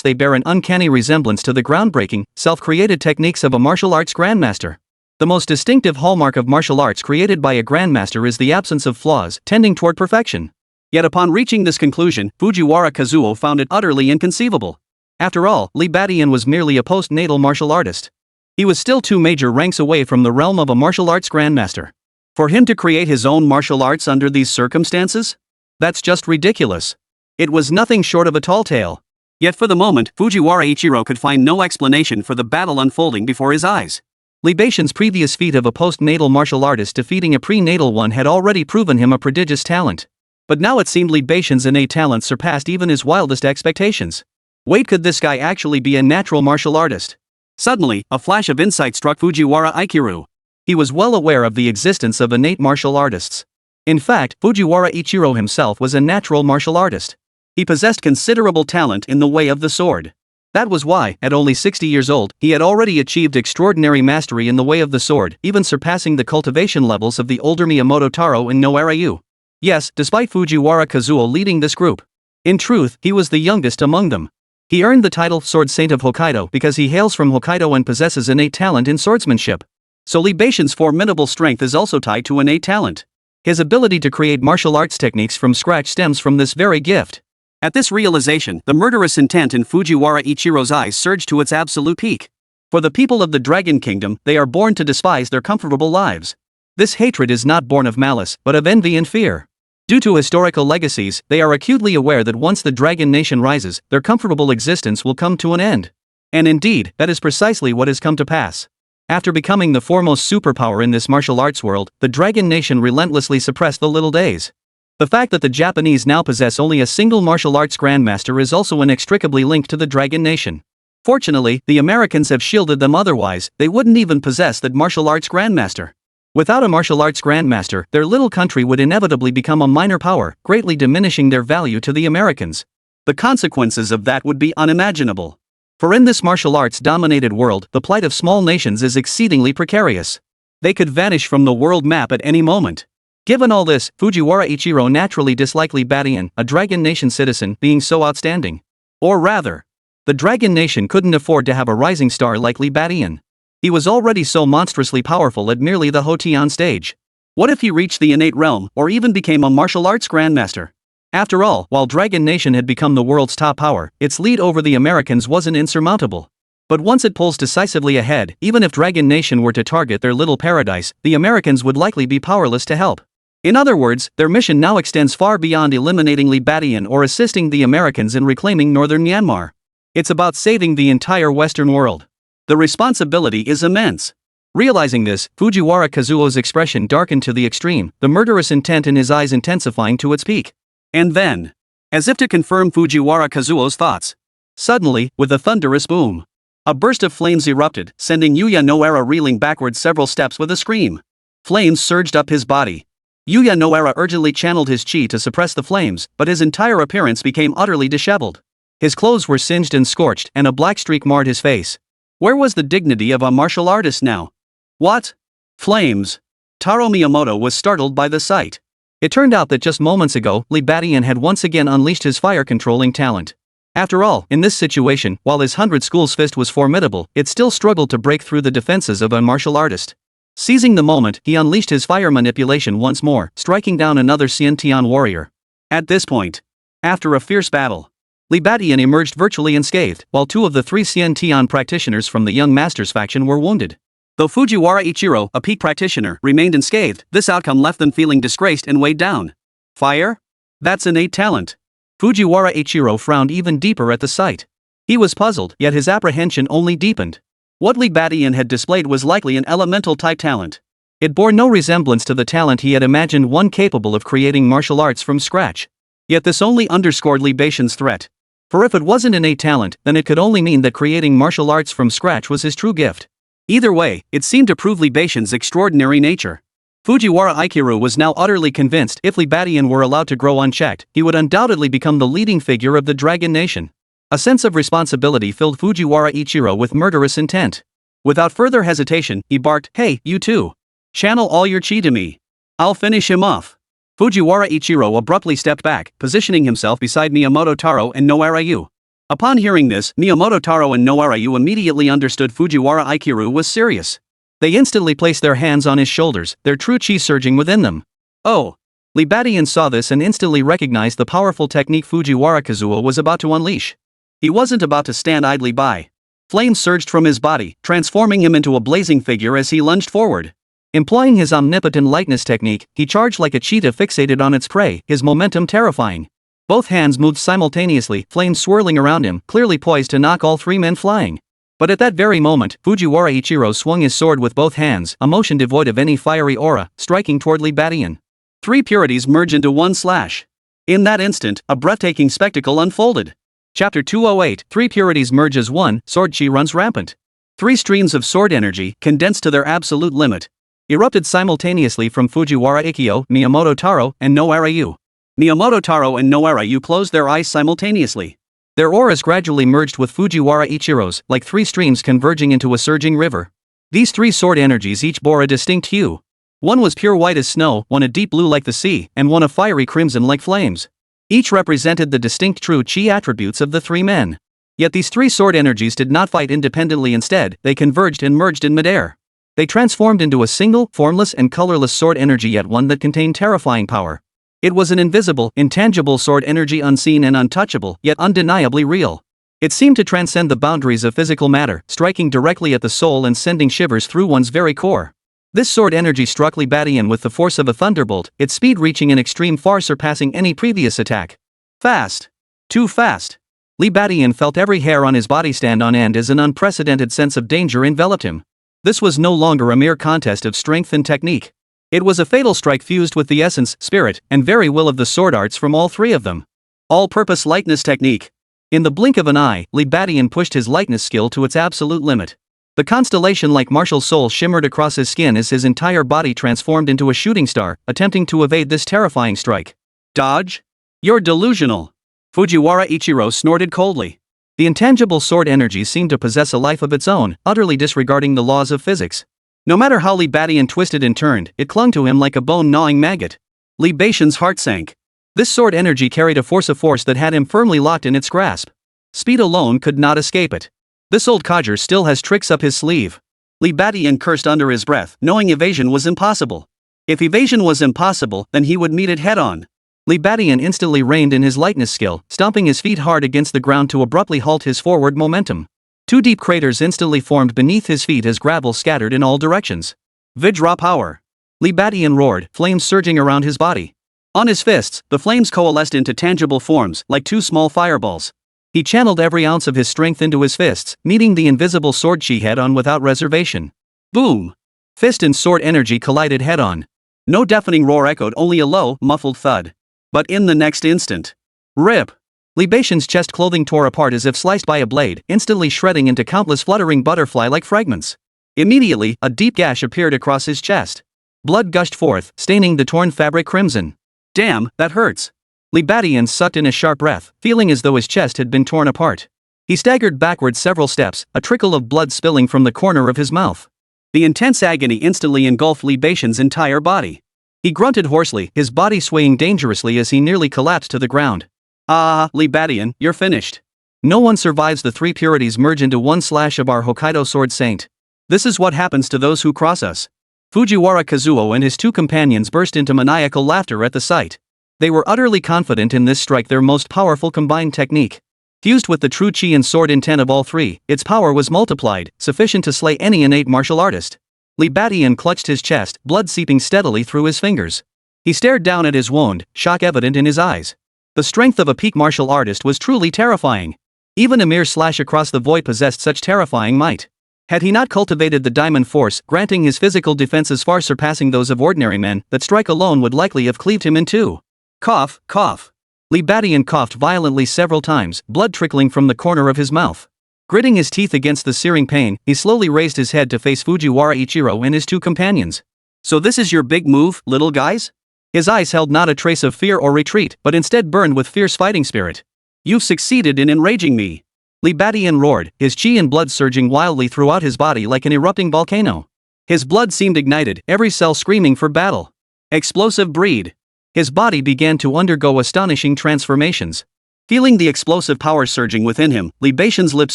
they bear an uncanny resemblance to the groundbreaking, self-created techniques of a martial arts grandmaster. The most distinctive hallmark of martial arts created by a grandmaster is the absence of flaws, tending toward perfection. Yet upon reaching this conclusion, Fujiwara Kazuo found it utterly inconceivable. After all, Li Batian was merely a post-natal martial artist. He was still 2 major ranks away from the realm of a martial arts grandmaster. For him to create his own martial arts under these circumstances? That's just ridiculous. It was nothing short of a tall tale. Yet for the moment, Fujiwara Ichiro could find no explanation for the battle unfolding before his eyes. Li Batian's previous feat of a post-natal martial artist defeating a pre-natal one had already proven him a prodigious talent. But now it seemed Li Batian's innate talent surpassed even his wildest expectations. Wait, could this guy actually be a natural martial artist? Suddenly, a flash of insight struck Fujiwara Ichiro. He was well aware of the existence of innate martial artists. In fact, Fujiwara Ichiro himself was a natural martial artist. He possessed considerable talent in the way of the sword. That was why, at only 60 years old, he had already achieved extraordinary mastery in the way of the sword, even surpassing the cultivation levels of the older Miyamoto Taro and Noarayu. Yes, despite Fujiwara Kazuo leading this group. In truth, he was the youngest among them. He earned the title Sword Saint of Hokkaido because he hails from Hokkaido and possesses innate talent in swordsmanship. So Libation's formidable strength is also tied to innate talent. His ability to create martial arts techniques from scratch stems from this very gift. At this realization, the murderous intent in Fujiwara Ichiro's eyes surged to its absolute peak. For the people of the Dragon Kingdom, they are born to despise their comfortable lives. This hatred is not born of malice, but of envy and fear. Due to historical legacies, they are acutely aware that once the Dragon Nation rises, their comfortable existence will come to an end. And indeed, that is precisely what has come to pass. After becoming the foremost superpower in this martial arts world, the Dragon Nation relentlessly suppressed the little days. The fact that the Japanese now possess only a single martial arts grandmaster is also inextricably linked to the Dragon Nation. Fortunately, the Americans have shielded them, otherwise, they wouldn't even possess that martial arts grandmaster. Without a martial arts grandmaster, their little country would inevitably become a minor power, greatly diminishing their value to the Americans. The consequences of that would be unimaginable. For in this martial arts-dominated world, the plight of small nations is exceedingly precarious. They could vanish from the world map at any moment. Given all this, Fujiwara Ichiro naturally disliked Libadian, a Dragon Nation citizen, being so outstanding. Or rather, the Dragon Nation couldn't afford to have a rising star like Libadian. He was already so monstrously powerful at merely the Hotian stage. What if he reached the innate realm, or even became a martial arts grandmaster? After all, while Dragon Nation had become the world's top power, its lead over the Americans wasn't insurmountable. But once it pulls decisively ahead, even if Dragon Nation were to target their little paradise, the Americans would likely be powerless to help. In other words, their mission now extends far beyond eliminating Libadian or assisting the Americans in reclaiming northern Myanmar. It's about saving the entire Western world. The responsibility is immense. Realizing this, Fujiwara Kazuo's expression darkened to the extreme, the murderous intent in his eyes intensifying to its peak. And then, as if to confirm Fujiwara Kazuo's thoughts, suddenly, with a thunderous boom, a burst of flames erupted, sending Yuya Noara reeling backwards several steps with a scream. Flames surged up his body. Yuya Noara urgently channeled his chi to suppress the flames, but his entire appearance became utterly disheveled. His clothes were singed and scorched, and a black streak marred his face. Where was the dignity of a martial artist now? What? Flames? Taro Miyamoto was startled by the sight. It turned out that just moments ago, Libadian had once again unleashed his fire-controlling talent. After all, in this situation, while his 100 schools fist was formidable, it still struggled to break through the defenses of a martial artist. Seizing the moment, he unleashed his fire manipulation once more, striking down another Xiantian warrior. At this point, after a fierce battle, Libadian emerged virtually unscathed, while 2 of the 3 Xiantian practitioners from the Young Masters faction were wounded. Though Fujiwara Ichiro, a peak practitioner, remained unscathed, this outcome left them feeling disgraced and weighed down. Fire? That's innate talent. Fujiwara Ichiro frowned even deeper at the sight. He was puzzled, yet his apprehension only deepened. What Libadian had displayed was likely an elemental-type talent. It bore no resemblance to the talent he had imagined, one capable of creating martial arts from scratch. Yet this only underscored Libation's threat. For if it wasn't innate talent, then it could only mean that creating martial arts from scratch was his true gift. Either way, it seemed to prove Libation's extraordinary nature. Fujiwara Ichiro was now utterly convinced if Libadian were allowed to grow unchecked, he would undoubtedly become the leading figure of the Dragon Nation. A sense of responsibility filled Fujiwara Ichiro with murderous intent. Without further hesitation, he barked, "Hey, you two! Channel all your chi to me. I'll finish him off." Fujiwara Ichiro abruptly stepped back, positioning himself beside Miyamoto Taro and Noarayu. Upon hearing this, Miyamoto Taro and Noarayu immediately understood Fujiwara Ichiro was serious. They instantly placed their hands on his shoulders, their true chi surging within them. Oh! Libadian saw this and instantly recognized the powerful technique Fujiwara Kazuo was about to unleash. He wasn't about to stand idly by. Flames surged from his body, transforming him into a blazing figure as he lunged forward. Employing his omnipotent lightness technique, he charged like a cheetah fixated on its prey, his momentum terrifying. Both hands moved simultaneously, flames swirling around him, clearly poised to knock all 3 men flying. But at that very moment, Fujiwara Ichiro swung his sword with both hands, a motion devoid of any fiery aura, striking toward Libadian. 3 purities merge into one slash. In that instant, a breathtaking spectacle unfolded. Chapter 208, 3 purities merge as one, sword chi runs rampant. 3 streams of sword energy, condensed to their absolute limit, erupted simultaneously from Fujiwara Ikkyo, Miyamoto Taro, and Noarayu. Miyamoto Taro and Noarayu closed their eyes simultaneously. Their auras gradually merged with Fujiwara Ichiro's, like 3 streams converging into a surging river. These 3 sword energies each bore a distinct hue. One was pure white as snow, one a deep blue like the sea, and one a fiery crimson like flames. Each represented the distinct true chi attributes of the 3 men. Yet these 3 sword energies did not fight independently, instead, they converged and merged in midair. They transformed into a single, formless and colorless sword energy, yet one that contained terrifying power. It was an invisible, intangible sword energy, unseen and untouchable, yet undeniably real. It seemed to transcend the boundaries of physical matter, striking directly at the soul and sending shivers through one's very core. This sword energy struck Li Badian with the force of a thunderbolt, its speed reaching an extreme far surpassing any previous attack. Fast. Too fast. Li Badian felt every hair on his body stand on end as an unprecedented sense of danger enveloped him. This was no longer a mere contest of strength and technique. It was a fatal strike fused with the essence, spirit, and very will of the sword arts from all 3 of them. All-purpose lightness technique. In the blink of an eye, Li Badian pushed his lightness skill to its absolute limit. The constellation-like martial soul shimmered across his skin as his entire body transformed into a shooting star, attempting to evade this terrifying strike. Dodge? You're delusional. Fujiwara Ichiro snorted coldly. The intangible sword energy seemed to possess a life of its own, utterly disregarding the laws of physics. No matter how Li Badian twisted and turned, it clung to him like a bone-gnawing maggot. Li Badian's heart sank. This sword energy carried a force that had him firmly locked in its grasp. Speed alone could not escape it. This old codger still has tricks up his sleeve. Li Badian cursed under his breath, knowing evasion was impossible. If evasion was impossible, then he would meet it head-on. Li Badian instantly reined in his lightness skill, stomping his feet hard against the ground to abruptly halt his forward momentum. 2 deep craters instantly formed beneath his feet as gravel scattered in all directions. Vajra power. Li Badian roared, flames surging around his body. On his fists, the flames coalesced into tangible forms, like 2 small fireballs. He channeled every ounce of his strength into his fists, meeting the invisible sword chi head-on without reservation. Boom! Fist and sword energy collided head-on. No deafening roar echoed, only a low, muffled thud. But in the next instant, rip! Li Badian's chest clothing tore apart as if sliced by a blade, instantly shredding into countless fluttering butterfly-like fragments. Immediately, a deep gash appeared across his chest. Blood gushed forth, staining the torn fabric crimson. Damn, that hurts. Li Badian sucked in a sharp breath, feeling as though his chest had been torn apart. He staggered backward several steps, a trickle of blood spilling from the corner of his mouth. The intense agony instantly engulfed Li Badian's entire body. He grunted hoarsely, his body swaying dangerously as he nearly collapsed to the ground. Ah, Li Badian, you're finished. No one survives the 3 purities merge into one slash of our Hokkaido sword saint. This is what happens to those who cross us. Fujiwara Kazuo and his 2 companions burst into maniacal laughter at the sight. They were utterly confident in this strike, their most powerful combined technique. Fused with the true chi and sword intent of all 3, its power was multiplied, sufficient to slay any innate martial artist. Li Badian clutched his chest, blood seeping steadily through his fingers. He stared down at his wound, shock evident in his eyes. The strength of a peak martial artist was truly terrifying. Even a mere slash across the void possessed such terrifying might. Had he not cultivated the diamond force, granting his physical defenses far surpassing those of ordinary men, that strike alone would likely have cleaved him in 2. Cough, cough. Li Badian coughed violently several times, blood trickling from the corner of his mouth. Gritting his teeth against the searing pain, he slowly raised his head to face Fujiwara Ichiro and his 2 companions. So this is your big move, little guys? His eyes held not a trace of fear or retreat, but instead burned with fierce fighting spirit. You've succeeded in enraging me. Li Badian roared, his chi and blood surging wildly throughout his body like an erupting volcano. His blood seemed ignited, every cell screaming for battle. Explosive breed. His body began to undergo astonishing transformations. Feeling the explosive power surging within him, Li Badian's lips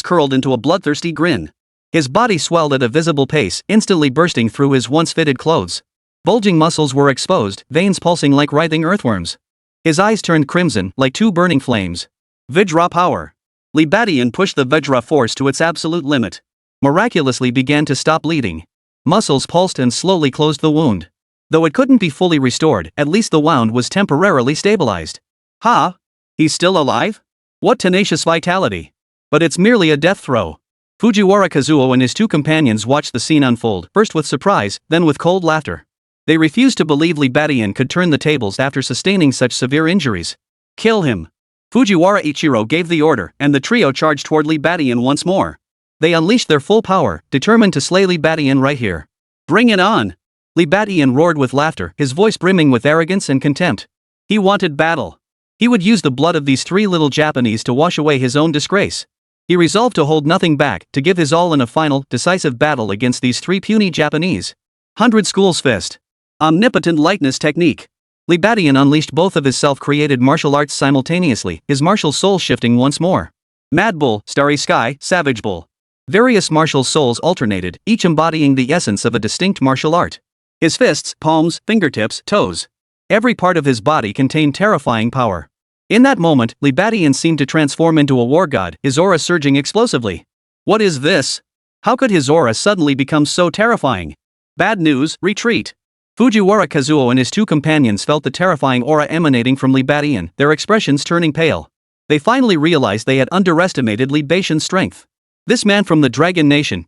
curled into a bloodthirsty grin. His body swelled at a visible pace, instantly bursting through his once fitted clothes. Bulging muscles were exposed, veins pulsing like writhing earthworms. His eyes turned crimson, like 2 burning flames. Vajra power. Li Badian pushed the Vajra force to its absolute limit. Miraculously began to stop bleeding. Muscles pulsed and slowly closed the wound. Though it couldn't be fully restored, at least the wound was temporarily stabilized. Ha! He's still alive? What tenacious vitality! But it's merely a death throw. Fujiwara Kazuo and his 2 companions watched the scene unfold, first with surprise, then with cold laughter. They refused to believe Li Badian could turn the tables after sustaining such severe injuries. Kill him. Fujiwara Ichiro gave the order, and the trio charged toward Li Badian once more. They unleashed their full power, determined to slay Li Badian right here. Bring it on! Li Badian roared with laughter, his voice brimming with arrogance and contempt. He wanted battle. He would use the blood of these three little Japanese to wash away his own disgrace. He resolved to hold nothing back, to give his all in a final, decisive battle against these three puny Japanese. 100 Schools Fist. Omnipotent lightness technique. Li Badian unleashed both of his self-created martial arts simultaneously, his martial soul shifting once more. Mad Bull, Starry Sky, Savage Bull. Various martial souls alternated, each embodying the essence of a distinct martial art. His fists, palms, fingertips, toes. Every part of his body contained terrifying power. In that moment, Li Badian seemed to transform into a war god, his aura surging explosively. What is this? How could his aura suddenly become so terrifying? Bad news, retreat. Fujiwara Kazuo and his two companions felt the terrifying aura emanating from Li Badian, their expressions turning pale. They finally realized they had underestimated Li Badian's strength. This man from the Dragon Nation,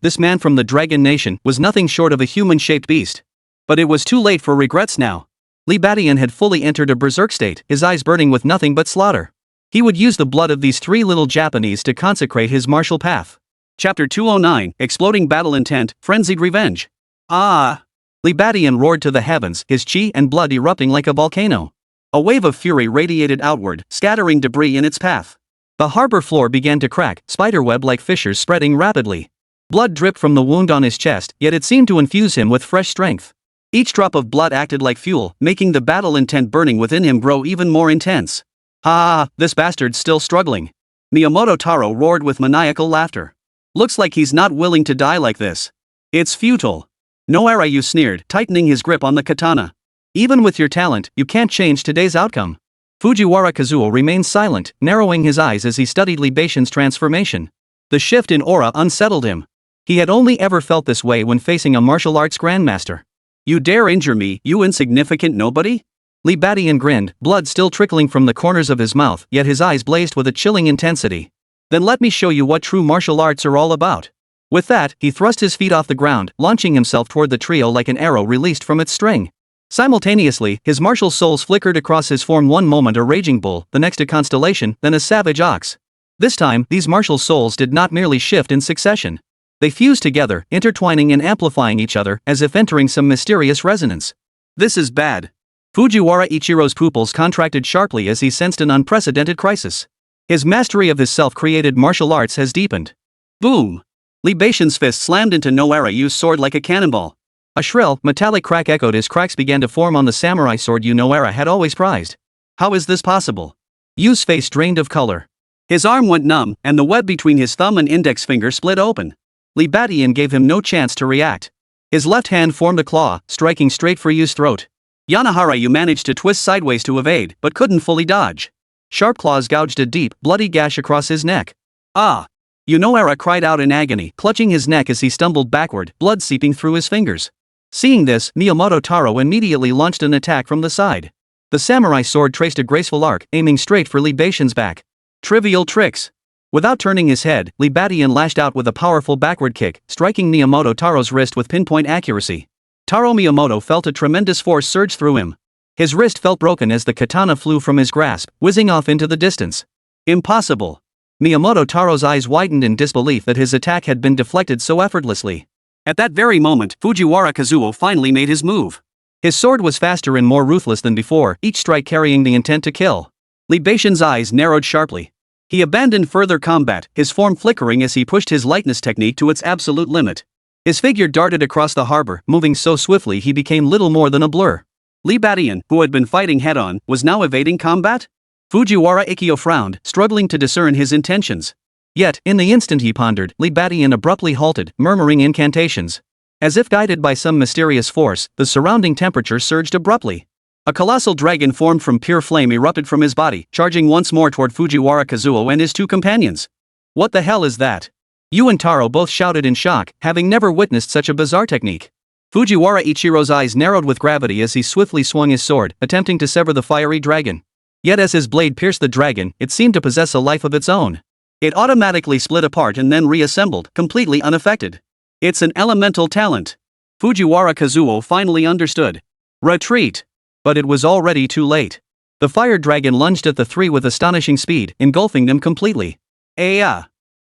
was nothing short of a human-shaped beast. But it was too late for regrets now. Li Badian had fully entered a berserk state, his eyes burning with nothing but slaughter. He would use the blood of these three little Japanese to consecrate his martial path. Chapter 209, Exploding Battle Intent, Frenzied Revenge. Ah! Li Badian roared to the heavens, his chi and blood erupting like a volcano. A wave of fury radiated outward, scattering debris in its path. The harbor floor began to crack, spiderweb-like fissures spreading rapidly. Blood dripped from the wound on his chest, yet it seemed to infuse him with fresh strength. Each drop of blood acted like fuel, making the battle intent burning within him grow even more intense. Ah, this bastard's still struggling. Miyamoto Taro roared with maniacal laughter. Looks like he's not willing to die like this. It's futile. Noarayu sneered, tightening his grip on the katana. Even with your talent, you can't change today's outcome. Fujiwara Kazuo remained silent, narrowing his eyes as he studied Li Badian's transformation. The shift in aura unsettled him. He had only ever felt this way when facing a martial arts grandmaster. You dare injure me, you insignificant nobody? Li Badian grinned, blood still trickling from the corners of his mouth, yet his eyes blazed with a chilling intensity. Then let me show you what true martial arts are all about. With that, he thrust his feet off the ground, launching himself toward the trio like an arrow released from its string. Simultaneously, his martial souls flickered across his form, one moment a raging bull, the next a constellation, then a savage ox. This time, these martial souls did not merely shift in succession. They fused together, intertwining and amplifying each other, as if entering some mysterious resonance. This is bad. Fujiwara Ichiro's pupils contracted sharply as he sensed an unprecedented crisis. His mastery of his self-created martial arts has deepened. Boom! Li Badian's fist slammed into Noarayu's sword like a cannonball. A shrill, metallic crack echoed as cracks began to form on the samurai sword Noara had always prized. How is this possible? Yu's face drained of color. His arm went numb, and the web between his thumb and index finger split open. Li Badian gave him no chance to react. His left hand formed a claw, striking straight for Yu's throat. Yu managed to twist sideways to evade, but couldn't fully dodge. Sharp claws gouged a deep, bloody gash across his neck. Ah! Noara cried out in agony, clutching his neck as he stumbled backward, blood seeping through his fingers. Seeing this, Miyamoto Taro immediately launched an attack from the side. The samurai sword traced a graceful arc, aiming straight for Li Badian's back. Trivial tricks. Without turning his head, Li Badian lashed out with a powerful backward kick, striking Miyamoto Taro's wrist with pinpoint accuracy. Taro Miyamoto felt a tremendous force surge through him. His wrist felt broken as the katana flew from his grasp, whizzing off into the distance. Impossible. Miyamoto Taro's eyes widened in disbelief that his attack had been deflected so effortlessly. At that very moment, Fujiwara Kazuo finally made his move. His sword was faster and more ruthless than before, each strike carrying the intent to kill. Li Badian's eyes narrowed sharply. He abandoned further combat, his form flickering as he pushed his lightness technique to its absolute limit. His figure darted across the harbor, moving so swiftly he became little more than a blur. Li Badian, who had been fighting head-on, was now evading combat? Fujiwara Ikkyo frowned, struggling to discern his intentions. Yet, in the instant he pondered, Li Badian abruptly halted, murmuring incantations. As if guided by some mysterious force, the surrounding temperature surged abruptly. A colossal dragon formed from pure flame erupted from his body, charging once more toward Fujiwara Kazuo and his two companions. What the hell is that? Yu and Taro both shouted in shock, having never witnessed such a bizarre technique. Fujiwara Ichiro's eyes narrowed with gravity as he swiftly swung his sword, attempting to sever the fiery dragon. Yet as his blade pierced the dragon, it seemed to possess a life of its own. It automatically split apart and then reassembled, completely unaffected. It's an elemental talent. Fujiwara Kazuo finally understood. Retreat! But it was already too late. The fire dragon lunged at the three with astonishing speed, engulfing them completely.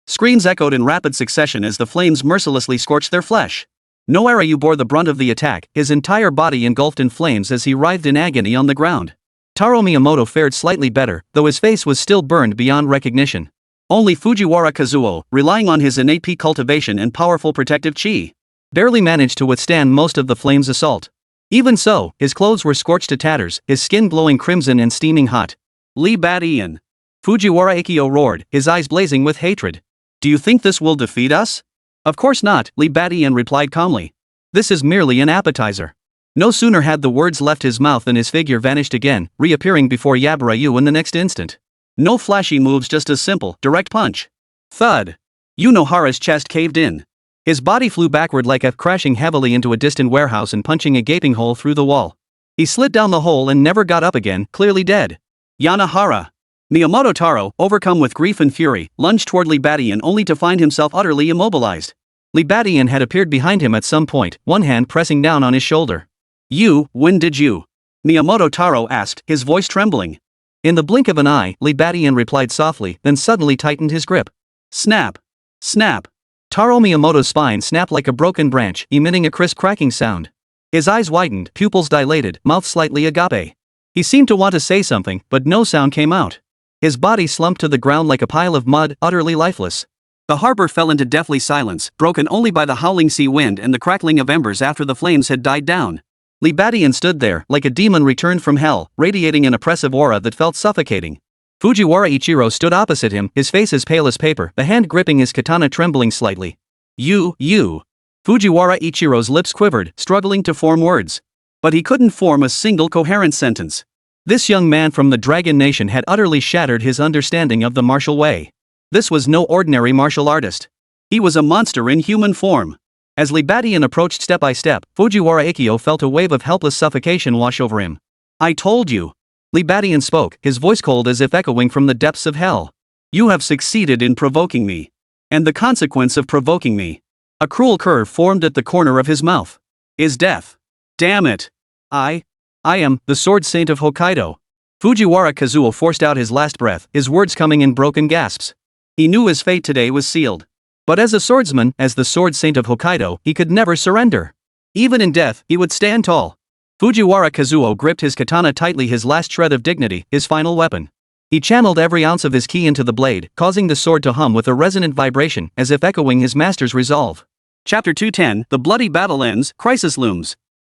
Screams echoed in rapid succession as the flames mercilessly scorched their flesh. Noarayu bore the brunt of the attack, his entire body engulfed in flames as he writhed in agony on the ground. Taro Miyamoto fared slightly better, though his face was still burned beyond recognition. Only Fujiwara Kazuo, relying on his innate P cultivation and powerful protective chi, barely managed to withstand most of the flames' assault. Even so, his clothes were scorched to tatters, his skin glowing crimson and steaming hot. Lee Bat-ian. Fujiwara Ikkyo roared, his eyes blazing with hatred. Do you think this will defeat us? Of course not, Lee Bat-ian replied calmly. This is merely an appetizer. No sooner had the words left his mouth than his figure vanished again, reappearing before Yabarayu in the next instant. No flashy moves, just a simple, direct punch. Thud. Yunohara's chest caved in. His body flew backward like a crashing heavily into a distant warehouse and punching a gaping hole through the wall. He slid down the hole and never got up again, clearly dead. Yanahara. Miyamoto Taro, overcome with grief and fury, lunged toward Lee Bat-ian only to find himself utterly immobilized. Lee Bat-ian had appeared behind him at some point, one hand pressing down on his shoulder. When did you? Miyamoto Taro asked, his voice trembling. In the blink of an eye, Lee Bat-ian replied softly, then suddenly tightened his grip. Snap. Snap. Taro Miyamoto's spine snapped like a broken branch, emitting a crisp cracking sound. His eyes widened, pupils dilated, mouth slightly agape. He seemed to want to say something, but no sound came out. His body slumped to the ground like a pile of mud, utterly lifeless. The harbor fell into deathly silence, broken only by the howling sea wind and the crackling of embers after the flames had died down. Lee Bat-ian stood there, like a demon returned from hell, radiating an oppressive aura that felt suffocating. Fujiwara Ichiro stood opposite him, his face as pale as paper, the hand gripping his katana trembling slightly. You. Fujiwara Ichiro's lips quivered, struggling to form words. But he couldn't form a single coherent sentence. This young man from the Dragon Nation had utterly shattered his understanding of the martial way. This was no ordinary martial artist. He was a monster in human form. As Lee Bat-ian approached step by step, Fujiwara Ikkyo felt a wave of helpless suffocation wash over him. I told you. Lee Bat-ian spoke, his voice cold as if echoing from the depths of hell. You have succeeded in provoking me. And the consequence of provoking me. A cruel curve formed at the corner of his mouth. Is death. Damn it. I am the Sword Saint of Hokkaido. Fujiwara Kazuo forced out his last breath, his words coming in broken gasps. He knew his fate today was sealed. But as a swordsman, as the Sword Saint of Hokkaido, he could never surrender. Even in death, he would stand tall. Fujiwara Kazuo gripped his katana tightly, his last shred of dignity, his final weapon. He channeled every ounce of his ki into the blade, causing the sword to hum with a resonant vibration, as if echoing his master's resolve. Chapter 210, The Bloody Battle Ends, Crisis Looms.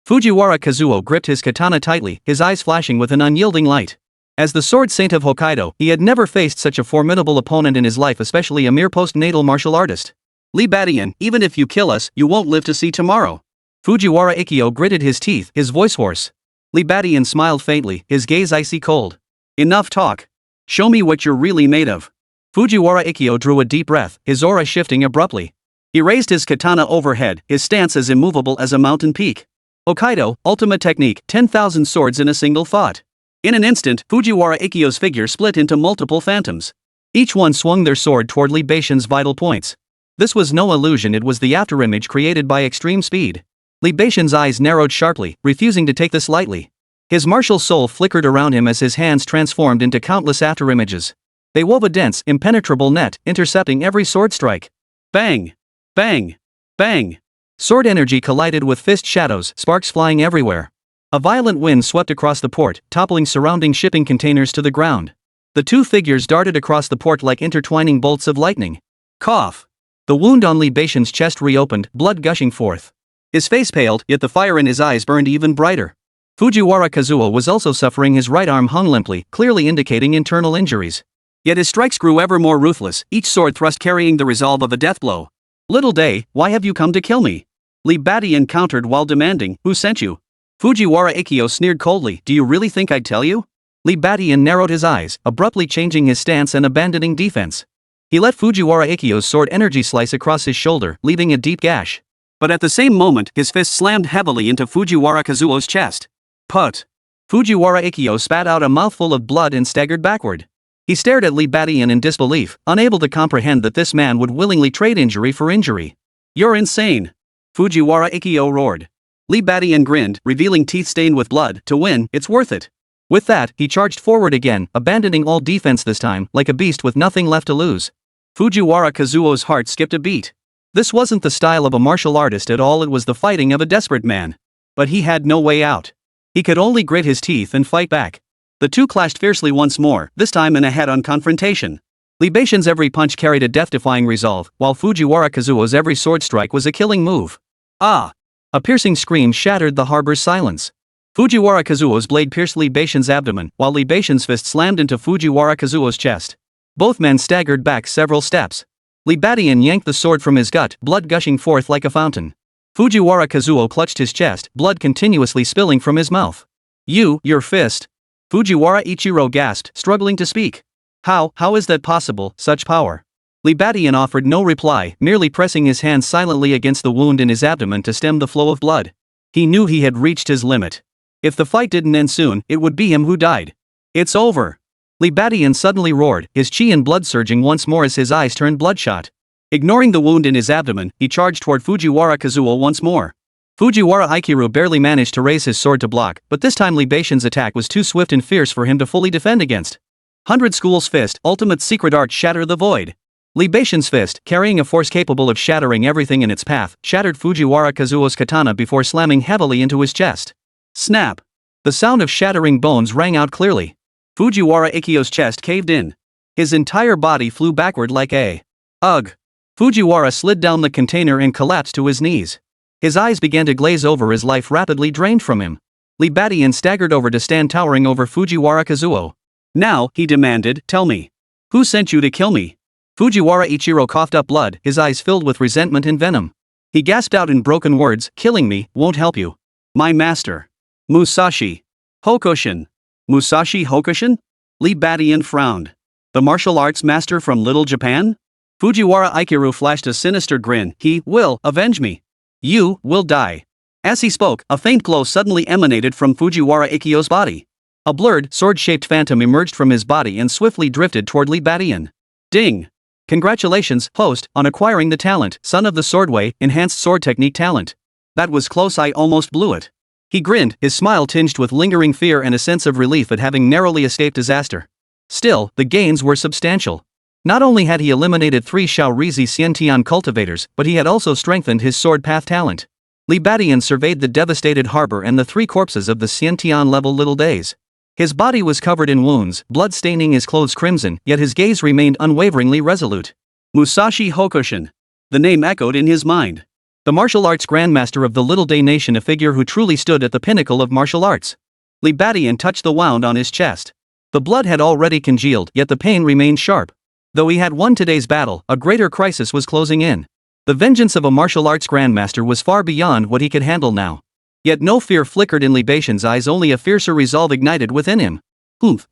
Fujiwara Kazuo gripped his katana tightly, his eyes flashing with an unyielding light. As the Sword Saint of Hokkaido, he had never faced such a formidable opponent in his life, especially a mere postnatal martial artist. Lee Bat-ian, even if you kill us, you won't live to see tomorrow. Fujiwara Ikkyo gritted his teeth, his voice hoarse. Lee Bat-ian smiled faintly, his gaze icy cold. Enough talk. Show me what you're really made of. Fujiwara Ikkyo drew a deep breath, his aura shifting abruptly. He raised his katana overhead, his stance as immovable as a mountain peak. Hokkaido, ultimate technique, 10,000 swords in a single thought. In an instant, Fujiwara Ikkyo's figure split into multiple phantoms. Each one swung their sword toward Lee Bashan's vital points. This was no illusion, it was the afterimage created by extreme speed. Lee Bashan's eyes narrowed sharply, refusing to take this lightly. His martial soul flickered around him as his hands transformed into countless afterimages. They wove a dense, impenetrable net, intercepting every sword strike. Bang! Bang! Bang! Sword energy collided with fist shadows, sparks flying everywhere. A violent wind swept across the port, toppling surrounding shipping containers to the ground. The two figures darted across the port like intertwining bolts of lightning. Cough! The wound on Lee Bashan's chest reopened, blood gushing forth. His face paled, yet the fire in his eyes burned even brighter. Fujiwara Kazuo was also suffering, his right arm hung limply, clearly indicating internal injuries. Yet his strikes grew ever more ruthless, each sword thrust carrying the resolve of a death blow. Little day, why have you come to kill me? Lee Bat-ian countered while demanding, who sent you? Fujiwara Ikkyo sneered coldly, do you really think I'd tell you? Lee Bat-ian narrowed his eyes, abruptly changing his stance and abandoning defense. He let Fujiwara Ikkyo's sword energy slice across his shoulder, leaving a deep gash. But at the same moment, his fist slammed heavily into Fujiwara Kazuo's chest. Put! Fujiwara Ikkyo spat out a mouthful of blood and staggered backward. He stared at Lee Bat-ian in disbelief, unable to comprehend that this man would willingly trade injury for injury. You're insane! Fujiwara Ikkyo roared. Lee Bat-ian grinned, revealing teeth stained with blood. To win, it's worth it. With that, he charged forward again, abandoning all defense this time, like a beast with nothing left to lose. Fujiwara Kazuo's heart skipped a beat. This wasn't the style of a martial artist at all, it was the fighting of a desperate man. But he had no way out. He could only grit his teeth and fight back. The two clashed fiercely once more, this time in a head-on confrontation. Libation's every punch carried a death-defying resolve, while Fujiwara Kazuo's every sword strike was a killing move. Ah! A piercing scream shattered the harbor's silence. Fujiwara Kazuo's blade pierced Libation's abdomen, while Libation's fist slammed into Fujiwara Kazuo's chest. Both men staggered back several steps. Libation yanked the sword from his gut, blood gushing forth like a fountain. Fujiwara Kazuo clutched his chest, blood continuously spilling from his mouth. Your fist? Fujiwara Ichiro gasped, struggling to speak. How is that possible, such power? Libation offered no reply, merely pressing his hand silently against the wound in his abdomen to stem the flow of blood. He knew he had reached his limit. If the fight didn't end soon, it would be him who died. It's over! Libation suddenly roared, his chi and blood surging once more as his eyes turned bloodshot. Ignoring the wound in his abdomen, he charged toward Fujiwara Kazuo once more. Fujiwara Ikiru barely managed to raise his sword to block, but this time Libation's attack was too swift and fierce for him to fully defend against. 100 School's fist, ultimate secret art, shatter the void. Libation's fist, carrying a force capable of shattering everything in its path, shattered Fujiwara Kazuo's katana before slamming heavily into his chest. Snap! The sound of shattering bones rang out clearly. Fujiwara Ikio's chest caved in. His entire body flew backward like a ugh. Fujiwara slid down the container and collapsed to his knees. His eyes began to glaze over as life rapidly drained from him. Libation staggered over to stand towering over Fujiwara Kazuo. Now, he demanded, tell me. Who sent you to kill me? Fujiwara Ichiro coughed up blood, his eyes filled with resentment and venom. He gasped out in broken words, killing me won't help you. My master. Musashi Hokushin. Musashi Hokushin? Libation frowned. The martial arts master from Little Japan? Fujiwara Ikiru flashed a sinister grin. He will avenge me. You will die. As he spoke, a faint glow suddenly emanated from Fujiwara Ikio's body. A blurred, sword-shaped phantom emerged from his body and swiftly drifted toward Libation. Ding! Congratulations, host, on acquiring the talent, Son of the Swordway, Enhanced Sword Technique Talent. That was close, I almost blew it. He grinned, his smile tinged with lingering fear and a sense of relief at having narrowly escaped disaster. Still, the gains were substantial. Not only had he eliminated 3 Shaorizi Xiantian cultivators, but he had also strengthened his sword path talent. Libation surveyed the devastated harbor and the 3 corpses of the Xiantian-level little days. His body was covered in wounds, blood staining his clothes crimson, yet his gaze remained unwaveringly resolute. Musashi Hokushin. The name echoed in his mind. The martial arts grandmaster of the Little Day Nation, a figure who truly stood at the pinnacle of martial arts. Libation touched the wound on his chest. The blood had already congealed, yet the pain remained sharp. Though he had won today's battle, a greater crisis was closing in. The vengeance of a martial arts grandmaster was far beyond what he could handle now. Yet no fear flickered in Libation's eyes, only a fiercer resolve ignited within him.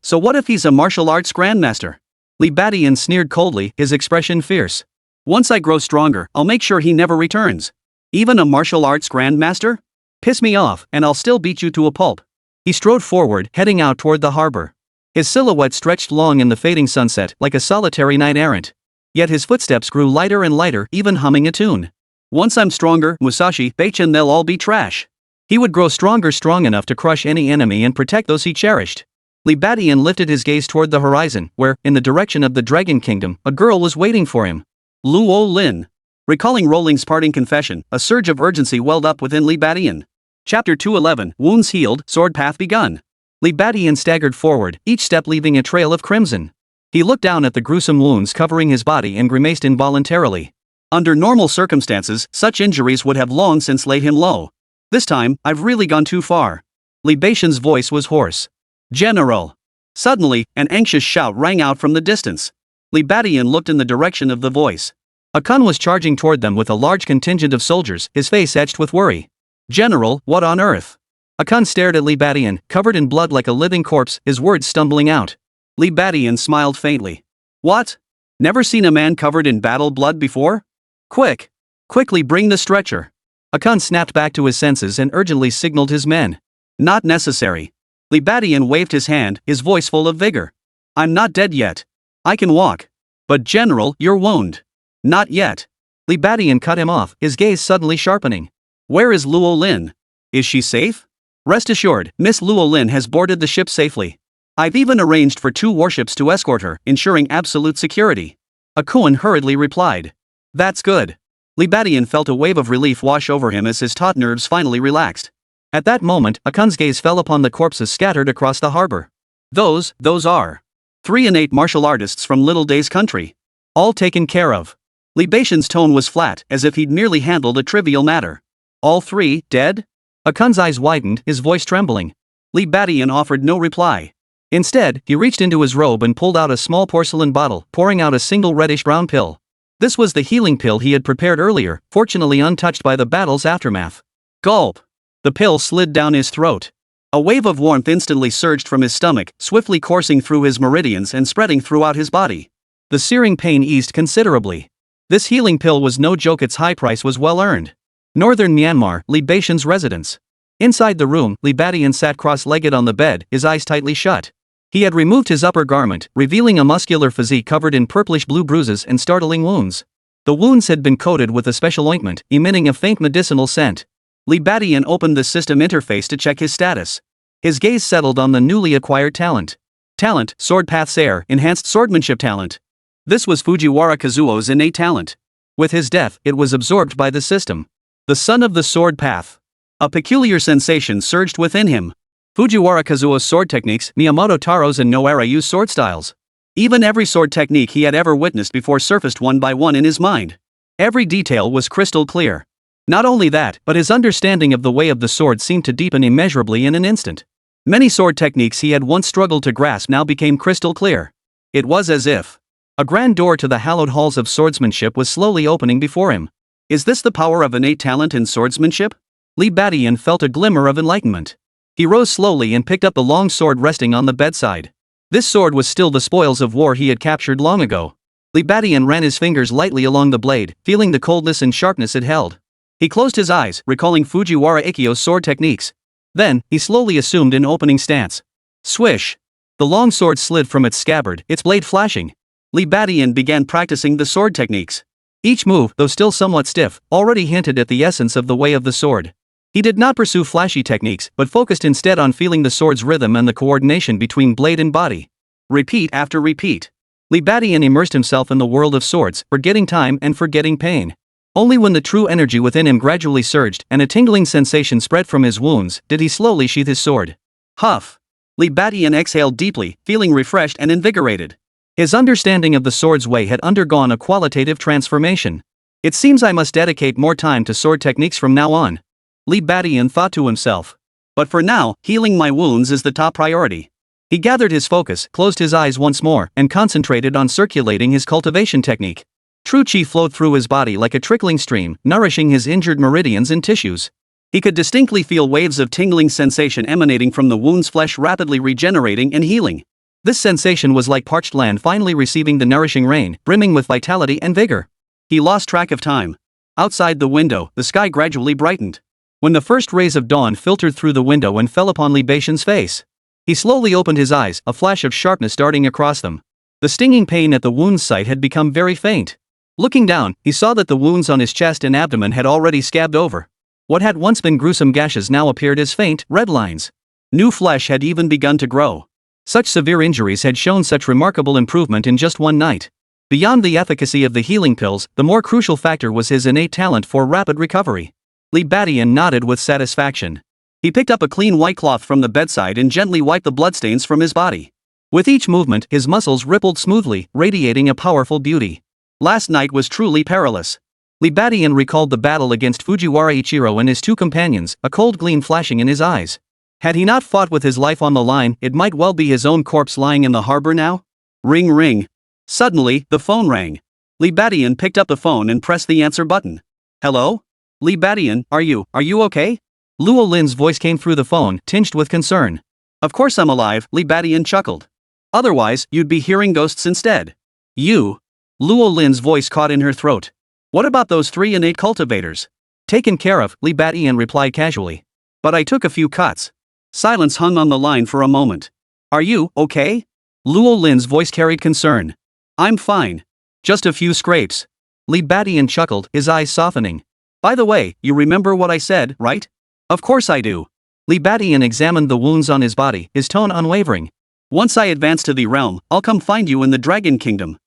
So what if he's a martial arts grandmaster? Libation sneered coldly, his expression fierce. Once I grow stronger, I'll make sure he never returns. Even a martial arts grandmaster? Piss me off, and I'll still beat you to a pulp. He strode forward, heading out toward the harbor. His silhouette stretched long in the fading sunset, like a solitary knight errant. Yet his footsteps grew lighter and lighter, even humming a tune. Once I'm stronger, Musashi, Bachin, they'll all be trash. He would grow stronger, strong enough to crush any enemy and protect those he cherished. Libation lifted his gaze toward the horizon, where, in the direction of the Dragon Kingdom, a girl was waiting for him. Luo Lin. Recalling Rolling's parting confession, a surge of urgency welled up within Libation. Chapter 211, Wounds Healed, Sword Path Begun. Libation staggered forward, each step leaving a trail of crimson. He looked down at the gruesome wounds covering his body and grimaced involuntarily. Under normal circumstances, such injuries would have long since laid him low. This time, I've really gone too far. Libation's voice was hoarse. General! Suddenly, an anxious shout rang out from the distance. Libation looked in the direction of the voice. A Kun was charging toward them with a large contingent of soldiers, his face etched with worry. General, what on earth? A Kun stared at Libation, covered in blood like a living corpse, his words stumbling out. Libation smiled faintly. What? Never seen a man covered in battle blood before? Quickly bring the stretcher. A Kun snapped back to his senses and urgently signaled his men. Not necessary. Libation waved his hand, his voice full of vigor. I'm not dead yet. I can walk. But General, your wound. Not yet. Libation cut him off, his gaze suddenly sharpening. Where is Luo Lin? Is she safe? Rest assured, Miss Luo Lin has boarded the ship safely. I've even arranged for 2 warships to escort her, ensuring absolute security. Akuan hurriedly replied. That's good. Li Badian felt a wave of relief wash over him as his taut nerves finally relaxed. At that moment, Akun's gaze fell upon the corpses scattered across the harbor. Those are 3 innate martial artists from Little Day's country. All taken care of. Li Baishan's tone was flat, as if he'd merely handled a trivial matter. All 3 dead? Akun's eyes widened, his voice trembling. Li Badian offered no reply. Instead, he reached into his robe and pulled out a small porcelain bottle, pouring out a single reddish-brown pill. This was the healing pill he had prepared earlier, fortunately untouched by the battle's aftermath. Gulp! The pill slid down his throat. A wave of warmth instantly surged from his stomach, swiftly coursing through his meridians and spreading throughout his body. The searing pain eased considerably. This healing pill was no joke, its high price was well earned. Northern Myanmar, Li Baishan's residence. Inside the room, Li Badian sat cross-legged on the bed, his eyes tightly shut. He had removed his upper garment, revealing a muscular physique covered in purplish-blue bruises and startling wounds. The wounds had been coated with a special ointment, emitting a faint medicinal scent. Li Badian opened the system interface to check his status. His gaze settled on the newly acquired talent. Talent, Sword Path's Heir, enhanced swordsmanship talent. This was Fujiwara Kazuo's innate talent. With his death, it was absorbed by the system. The son of the sword path. A peculiar sensation surged within him. Fujiwara Kazuo's sword techniques, Miyamoto Taro's and Noarayu's sword styles. Even every sword technique he had ever witnessed before surfaced one by one in his mind. Every detail was crystal clear. Not only that, but his understanding of the way of the sword seemed to deepen immeasurably in an instant. Many sword techniques he had once struggled to grasp now became crystal clear. It was as if a grand door to the hallowed halls of swordsmanship was slowly opening before him. Is this the power of innate talent in swordsmanship? Li Badian felt a glimmer of enlightenment. He rose slowly and picked up the long sword resting on the bedside. This sword was still the spoils of war he had captured long ago. Li Badian ran his fingers lightly along the blade, feeling the coldness and sharpness it held. He closed his eyes, recalling Fujiwara Ikkyo's sword techniques. Then, he slowly assumed an opening stance. Swish! The long sword slid from its scabbard, its blade flashing. Li Badian began practicing the sword techniques. Each move, though still somewhat stiff, already hinted at the essence of the way of the sword. He did not pursue flashy techniques, but focused instead on feeling the sword's rhythm and the coordination between blade and body. Repeat after repeat. Li Badian immersed himself in the world of swords, forgetting time and forgetting pain. Only when the true energy within him gradually surged and a tingling sensation spread from his wounds did he slowly sheath his sword. Huff! Li Badian exhaled deeply, feeling refreshed and invigorated. His understanding of the sword's way had undergone a qualitative transformation. It seems I must dedicate more time to sword techniques from now on. Li Badian thought to himself. But for now, healing my wounds is the top priority. He gathered his focus, closed his eyes once more, and concentrated on circulating his cultivation technique. True chi flowed through his body like a trickling stream, nourishing his injured meridians and tissues. He could distinctly feel waves of tingling sensation emanating from the wound's flesh, rapidly regenerating and healing. This sensation was like parched land finally receiving the nourishing rain, brimming with vitality and vigor. He lost track of time. Outside the window, the sky gradually brightened. When the first rays of dawn filtered through the window and fell upon Li Baishan's face, he slowly opened his eyes, a flash of sharpness darting across them. The stinging pain at the wound's site had become very faint. Looking down, he saw that the wounds on his chest and abdomen had already scabbed over. What had once been gruesome gashes now appeared as faint, red lines. New flesh had even begun to grow. Such severe injuries had shown such remarkable improvement in just one night. Beyond the efficacy of the healing pills, the more crucial factor was his innate talent for rapid recovery. Li Badian nodded with satisfaction. He picked up a clean white cloth from the bedside and gently wiped the bloodstains from his body. With each movement, his muscles rippled smoothly, radiating a powerful beauty. Last night was truly perilous. Li Badian recalled the battle against Fujiwara Ichiro and his 2 companions, a cold gleam flashing in his eyes. Had he not fought with his life on the line, it might well be his own corpse lying in the harbor now. Ring ring. Suddenly, the phone rang. Li Badian picked up the phone and pressed the answer button. Hello? Li Badian, are you okay? Luo Lin's voice came through the phone, tinged with concern. Of course I'm alive, Li Badian chuckled. Otherwise, you'd be hearing ghosts instead. You? Luo Lin's voice caught in her throat. What about those 3 innate cultivators? Taken care of, Li Badian replied casually. But I took a few cuts. Silence hung on the line for a moment. Are you okay? Luo Lin's voice carried concern. I'm fine. Just a few scrapes. Li Badian chuckled, his eyes softening. By the way, you remember what I said, right? Of course I do. Li Badian examined the wounds on his body, his tone unwavering. Once I advance to the realm, I'll come find you in the Dragon Kingdom.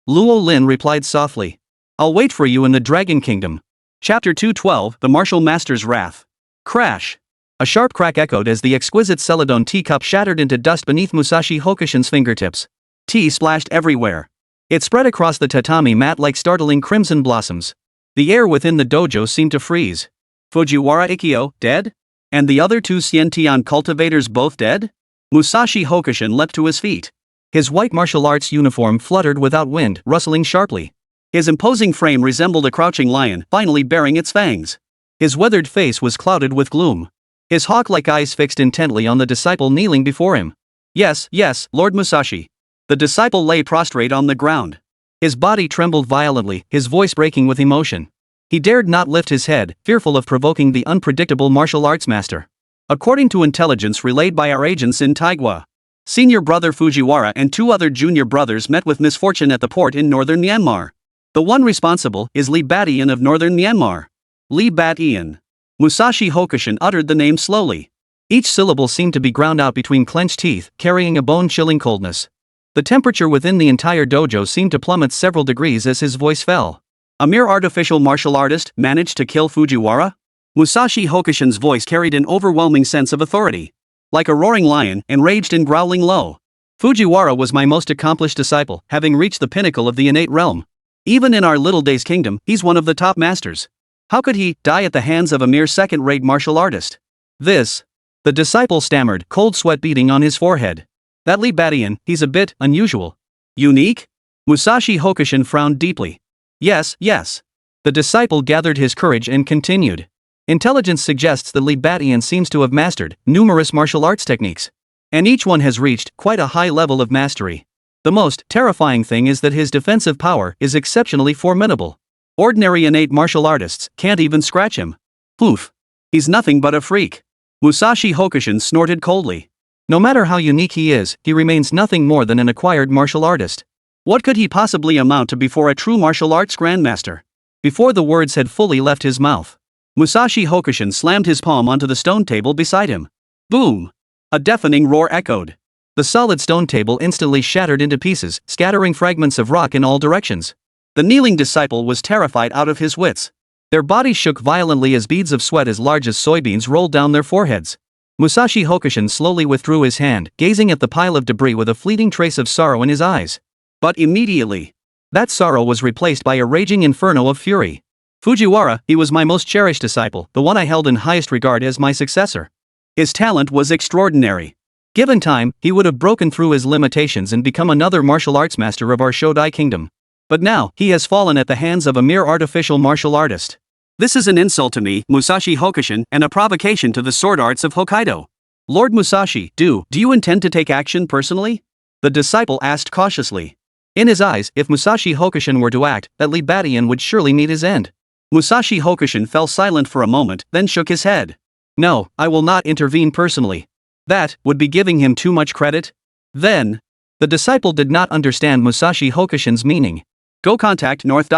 Luo Lin replied softly. I'll wait for you in the Dragon Kingdom. Chapter 212, The Martial Master's Wrath. Crash. A sharp crack echoed as the exquisite Celadon teacup shattered into dust beneath Musashi Hokushin's fingertips. Tea splashed everywhere. It spread across the tatami mat like startling crimson blossoms. The air within the dojo seemed to freeze. Fujiwara Ikkyo, dead? And the other two Xiantian cultivators both dead? Musashi Hokushin leapt to his feet. His white martial arts uniform fluttered without wind, rustling sharply. His imposing frame resembled a crouching lion, finally baring its fangs. His weathered face was clouded with gloom. His hawk-like eyes fixed intently on the disciple kneeling before him. Yes, yes, Lord Musashi. The disciple lay prostrate on the ground. His body trembled violently, his voice breaking with emotion. He dared not lift his head, fearful of provoking the unpredictable martial arts master. According to intelligence relayed by our agents in Taigwa, senior brother Fujiwara and two other junior brothers met with misfortune at the port in northern Myanmar. The one responsible is Li Batian of northern Myanmar. Li Batian. Musashi Hokushin uttered the name slowly. Each syllable seemed to be ground out between clenched teeth, carrying a bone-chilling coldness. The temperature within the entire dojo seemed to plummet several degrees as his voice fell. A mere artificial martial artist managed to kill Fujiwara? Musashi Hokushin's voice carried an overwhelming sense of authority. Like a roaring lion, enraged and growling low. Fujiwara was my most accomplished disciple, having reached the pinnacle of the innate realm. Even in our Little Days kingdom, he's one of the top masters. How could he die at the hands of a mere second-rate martial artist? The disciple stammered, cold sweat beading on his forehead. That Li Batian, he's a bit unusual. Unique? Musashi Hokushin frowned deeply. Yes, yes. The disciple gathered his courage and continued. Intelligence suggests that Li Batian seems to have mastered numerous martial arts techniques. And each one has reached quite a high level of mastery. The most terrifying thing is that his defensive power is exceptionally formidable. Ordinary innate martial artists can't even scratch him. Poof. He's nothing but a freak. Musashi Hokushin snorted coldly. No matter how unique he is, he remains nothing more than an acquired martial artist. What could he possibly amount to before a true martial arts grandmaster? Before the words had fully left his mouth, Musashi Hokushin slammed his palm onto the stone table beside him. Boom! A deafening roar echoed. The solid stone table instantly shattered into pieces, scattering fragments of rock in all directions. The kneeling disciple was terrified out of his wits. Their bodies shook violently as beads of sweat as large as soybeans rolled down their foreheads. Musashi Hokushin slowly withdrew his hand, gazing at the pile of debris with a fleeting trace of sorrow in his eyes. But immediately, that sorrow was replaced by a raging inferno of fury. Fujiwara, he was my most cherished disciple, the one I held in highest regard as my successor. His talent was extraordinary. Given time, he would have broken through his limitations and become another martial arts master of our Shodai kingdom. But now, he has fallen at the hands of a mere artificial martial artist. This is an insult to me, Musashi Hokushin, and a provocation to the sword arts of Hokkaido. Lord Musashi, do you intend to take action personally? The disciple asked cautiously. In his eyes, if Musashi Hokushin were to act, that Li Batian would surely meet his end. Musashi Hokushin fell silent for a moment, then shook his head. No, I will not intervene personally. That would be giving him too much credit. Then, the disciple did not understand Musashi Hokushin's meaning. Go contact North.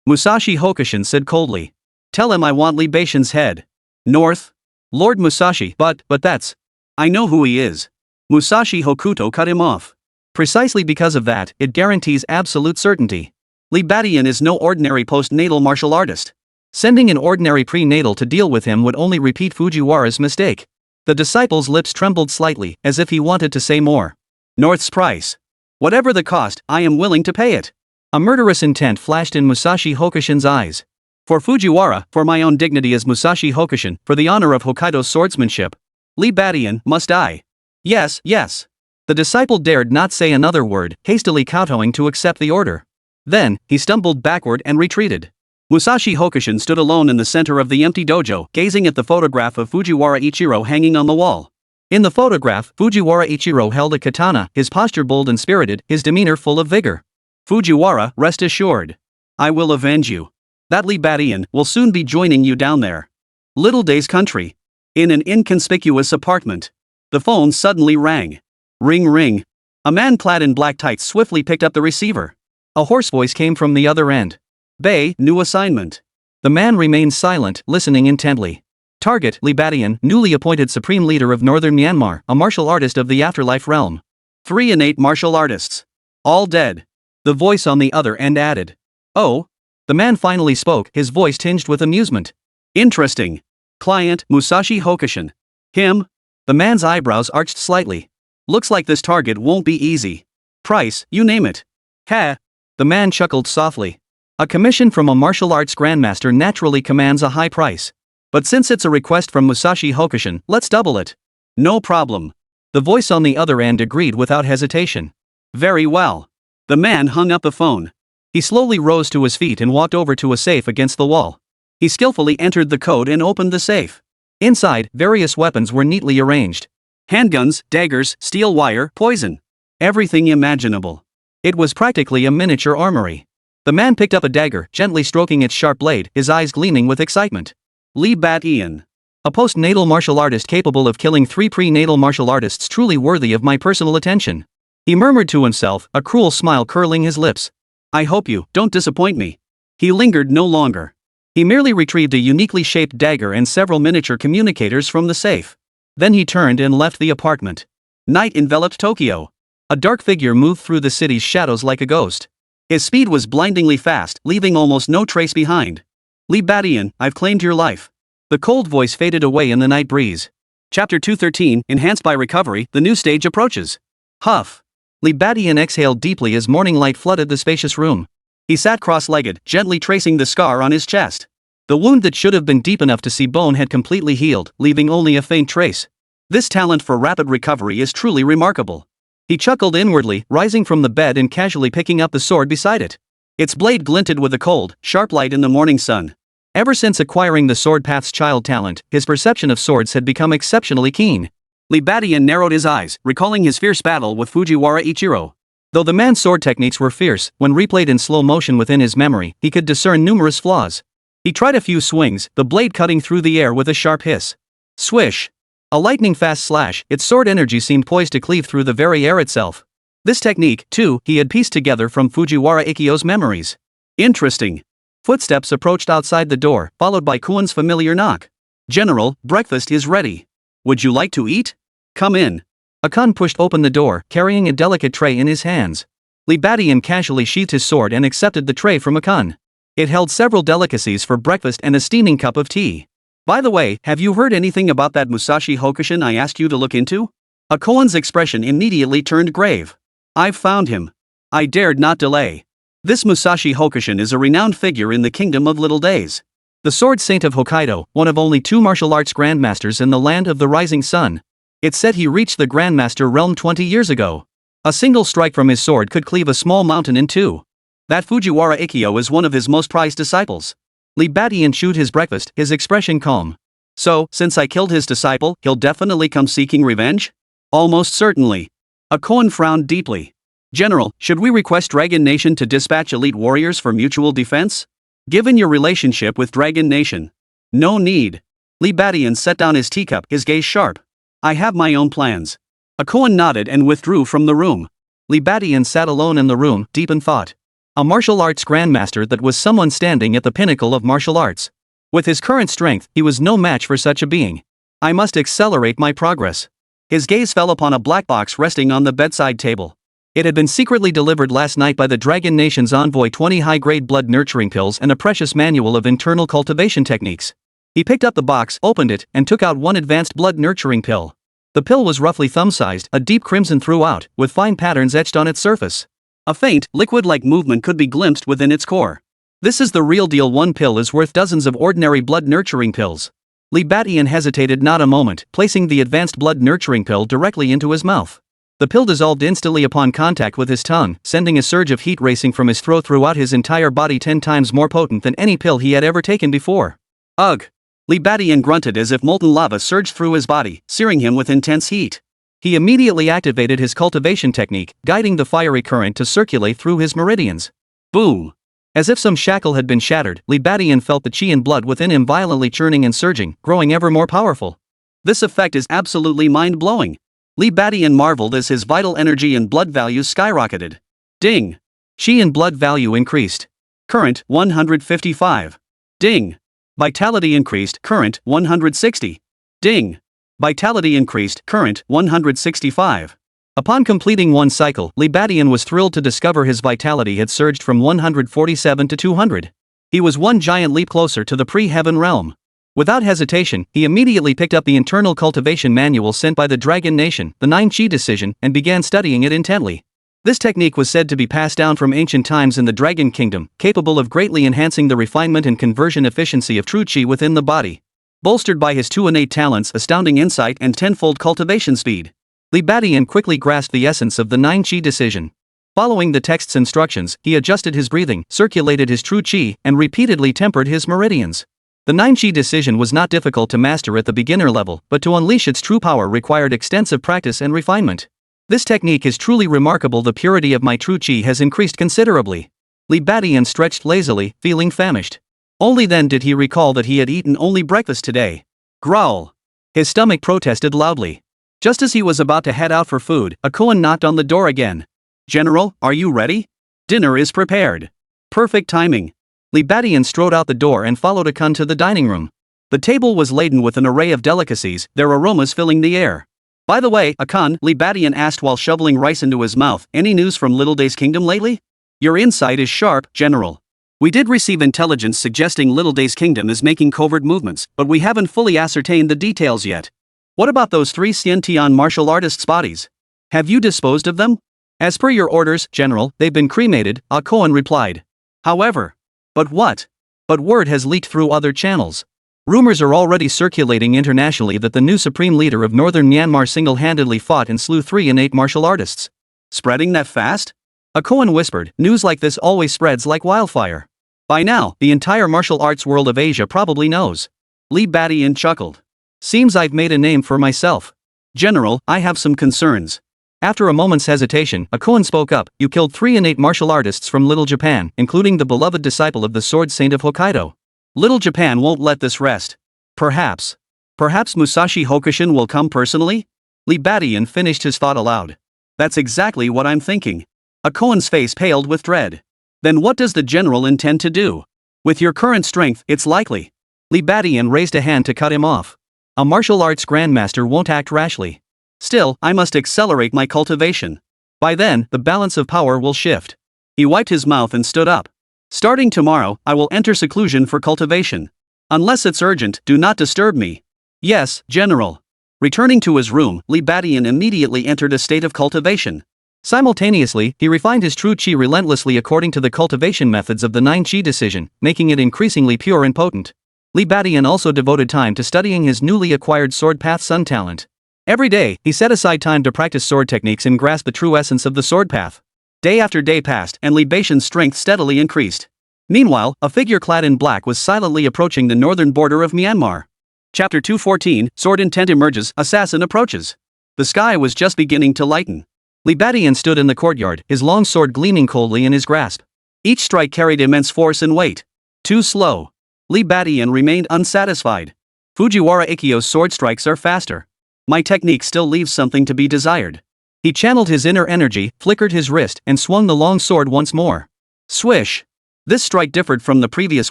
Musashi Hokushin said coldly. Tell him I want Li Batian's head. North? Lord Musashi, but that's... I know who he is. Musashi Hokuto cut him off. Precisely because of that, it guarantees absolute certainty. Li Batian is no ordinary postnatal martial artist. Sending an ordinary prenatal to deal with him would only repeat Fujiwara's mistake. The disciple's lips trembled slightly, as if he wanted to say more. North's price. Whatever the cost, I am willing to pay it. A murderous intent flashed in Musashi Hokushin's eyes. For Fujiwara, for my own dignity as Musashi Hokushin, for the honor of Hokkaido's swordsmanship, Li Batian must die. Yes, yes. The disciple dared not say another word, hastily kowtowing to accept the order. Then, he stumbled backward and retreated. Musashi Hokushin stood alone in the center of the empty dojo, gazing at the photograph of Fujiwara Ichiro hanging on the wall. In the photograph, Fujiwara Ichiro held a katana, his posture bold and spirited, his demeanor full of vigor. Fujiwara, rest assured. I will avenge you. That Li Batian will soon be joining you down there. Little Days country. In an inconspicuous apartment. The phone suddenly rang. Ring ring. A man clad in black tights swiftly picked up the receiver. A hoarse voice came from the other end. Bay, new assignment. The man remained silent, listening intently. Target, Li Batian, newly appointed supreme leader of northern Myanmar, a martial artist of the afterlife realm. 3 innate martial artists. All dead. The voice on the other end added. Oh? The man finally spoke, his voice tinged with amusement. Interesting. Client, Musashi Hokushin. Him? The man's eyebrows arched slightly. Looks like this target won't be easy. Price, you name it. Ha! The man chuckled softly. A commission from a martial arts grandmaster naturally commands a high price. But since it's a request from Musashi Hokushin, let's double it. No problem. The voice on the other end agreed without hesitation. Very well. The man hung up the phone. He slowly rose to his feet and walked over to a safe against the wall. He skillfully entered the code and opened the safe. Inside, various weapons were neatly arranged. Handguns, daggers, steel wire, poison. Everything imaginable. It was practically a miniature armory. The man picked up a dagger, gently stroking its sharp blade, his eyes gleaming with excitement. Lee Bat-Ian. A post-natal martial artist capable of killing 3 pre-natal martial artists truly worthy of my personal attention. He murmured to himself, a cruel smile curling his lips. I hope you don't disappoint me. He lingered no longer. He merely retrieved a uniquely shaped dagger and several miniature communicators from the safe. Then he turned and left the apartment. Night enveloped Tokyo. A dark figure moved through the city's shadows like a ghost. His speed was blindingly fast, leaving almost no trace behind. Lee Bat-Ian, I've claimed your life. The cold voice faded away in the night breeze. Chapter 213, Enhanced by Recovery, the new stage approaches. Huff. Lee Bat-Ian exhaled deeply as morning light flooded the spacious room. He sat cross-legged, gently tracing the scar on his chest. The wound that should have been deep enough to see bone had completely healed, leaving only a faint trace. This talent for rapid recovery is truly remarkable. He chuckled inwardly, rising from the bed and casually picking up the sword beside it. Its blade glinted with a cold, sharp light in the morning sun. Ever since acquiring the sword path's child talent, his perception of swords had become exceptionally keen. Lee Bat-Ian narrowed his eyes, recalling his fierce battle with Fujiwara Ichiro. Though the man's sword techniques were fierce, when replayed in slow motion within his memory, he could discern numerous flaws. He tried a few swings, the blade cutting through the air with a sharp hiss. Swish! A lightning-fast slash, its sword energy seemed poised to cleave through the very air itself. This technique, too, he had pieced together from Fujiwara Ikkyo's memories. Interesting. Footsteps approached outside the door, followed by Kuon's familiar knock. General, breakfast is ready. Would you like to eat? Come in. Akun pushed open the door, carrying a delicate tray in his hands. Lee Bat-Ian casually sheathed his sword and accepted the tray from Akun. It held several delicacies for breakfast and a steaming cup of tea. By the way, have you heard anything about that Musashi Hokushin I asked you to look into? Akon's expression immediately turned grave. I've found him. I dared not delay. This Musashi Hokushin is a renowned figure in the Kingdom of Little Days. The Sword Saint of Hokkaido, one of only 2 martial arts grandmasters in the land of the rising sun. It's said he reached the grandmaster realm 20 years ago. A single strike from his sword could cleave a small mountain in 2. That Fujiwara Ikkyo is one of his most prized disciples. Lee Bat-Ian chewed his breakfast, his expression calm. So, since I killed his disciple, he'll definitely come seeking revenge? Almost certainly. Akon frowned deeply. General, should we request Dragon Nation to dispatch elite warriors for mutual defense? Given your relationship with Dragon Nation. No need. Lee Bat-Ian set down his teacup, his gaze sharp. I have my own plans. Akon nodded and withdrew from the room. Lee Bat-Ian sat alone in the room, deep in thought. A martial arts grandmaster that was someone standing at the pinnacle of martial arts. With his current strength, he was no match for such a being. I must accelerate my progress. His gaze fell upon a black box resting on the bedside table. It had been secretly delivered last night by the Dragon Nation's envoy, 20 high-grade blood nurturing pills and a precious manual of internal cultivation techniques. He picked up the box, opened it, and took out one advanced blood nurturing pill. The pill was roughly thumb-sized, a deep crimson throughout, with fine patterns etched on its surface. A faint, liquid-like movement could be glimpsed within its core. This is the real deal. One pill is worth dozens of ordinary blood nurturing pills. Lee Bat-Ian hesitated not a moment, placing the advanced blood nurturing pill directly into his mouth. The pill dissolved instantly upon contact with his tongue, sending a surge of heat racing from his throat throughout his entire body, 10 times more potent than any pill he had ever taken before. Ugh! Lee Bat-Ian grunted as if molten lava surged through his body, searing him with intense heat. He immediately activated his cultivation technique, guiding the fiery current to circulate through his meridians. Boom! As if some shackle had been shattered, Lee Bat-Ian felt the chi and blood within him violently churning and surging, growing ever more powerful. This effect is absolutely mind-blowing. Lee Bat-Ian marveled as his vital energy and blood values skyrocketed. Ding! Chi and blood value increased. Current 155. Ding! Vitality increased. Current 160. Ding! Vitality increased. Current 165. Upon completing one cycle, Li Badian was thrilled to discover his vitality had surged from 147 to 200. He was one giant leap closer to the pre-heaven realm. Without hesitation, he immediately picked up the internal cultivation manual sent by the Dragon Nation, the 9-Chi decision, and began studying it intently. This technique was said to be passed down from ancient times in the Dragon Kingdom, capable of greatly enhancing the refinement and conversion efficiency of true Chi within the body. Bolstered by his 2 innate talents, astounding insight, and tenfold cultivation speed, Li Badian quickly grasped the essence of the 9-Chi decision. Following the text's instructions, he adjusted his breathing, circulated his true Chi, and repeatedly tempered his meridians. The 9-Chi decision was not difficult to master at the beginner level, but to unleash its true power required extensive practice and refinement. This technique is truly remarkable. The purity of my true Chi has increased considerably. Li Badian stretched lazily, feeling famished. Only then did he recall that he had eaten only breakfast today. Growl. His stomach protested loudly. Just as he was about to head out for food, a koan knocked on the door again. General, are you ready? Dinner is prepared. Perfect timing. Li Badian strode out the door and followed Akun to the dining room. The table was laden with an array of delicacies, their aromas filling the air. By the way, Akun, Li Badian asked while shoveling rice into his mouth, any news from Little Day's kingdom lately? Your insight is sharp, General. We did receive intelligence suggesting Little Day's kingdom is making covert movements, but we haven't fully ascertained the details yet. What about those 3 Xiantian martial artists' bodies? Have you disposed of them? As per your orders, General, they've been cremated, Koan replied. However. But what? But word has leaked through other channels. Rumors are already circulating internationally that the new supreme leader of northern Myanmar single-handedly fought and slew 3 innate martial artists. Spreading that fast? Koan whispered, news like this always spreads like wildfire. By now, the entire martial arts world of Asia probably knows. Li Badian chuckled. Seems I've made a name for myself. General, I have some concerns. After a moment's hesitation, Koan spoke up. You killed 3 innate martial artists from Little Japan, including the beloved disciple of the Sword Saint of Hokkaido. Little Japan won't let this rest. Perhaps Musashi Hokushin will come personally? Li Badian finished his thought aloud. That's exactly what I'm thinking. Koan's face paled with dread. Then what does the general intend to do? With your current strength, it's likely. Li Badian raised a hand to cut him off. A martial arts grandmaster won't act rashly. Still, I must accelerate my cultivation. By then, the balance of power will shift. He wiped his mouth and stood up. Starting tomorrow, I will enter seclusion for cultivation. Unless it's urgent, do not disturb me. Yes, General. Returning to his room, Li Badian immediately entered a state of cultivation. Simultaneously, he refined his true Chi relentlessly according to the cultivation methods of the 9-Chi decision, making it increasingly pure and potent. Li Badian also devoted time to studying his newly acquired sword path Sun talent. Every day, he set aside time to practice sword techniques and grasp the true essence of the sword path. Day after day passed, and Li Badian's strength steadily increased. Meanwhile, a figure clad in black was silently approaching the northern border of Myanmar. Chapter 214, Sword Intent emerges, Assassin approaches. The sky was just beginning to lighten. Li Badian stood in the courtyard, his long sword gleaming coldly in his grasp. Each strike carried immense force and weight. Too slow. Li Badian remained unsatisfied. Fujiwara Ikkyo's sword strikes are faster. My technique still leaves something to be desired. He channeled his inner energy, flickered his wrist, and swung the long sword once more. Swish! This strike differed from the previous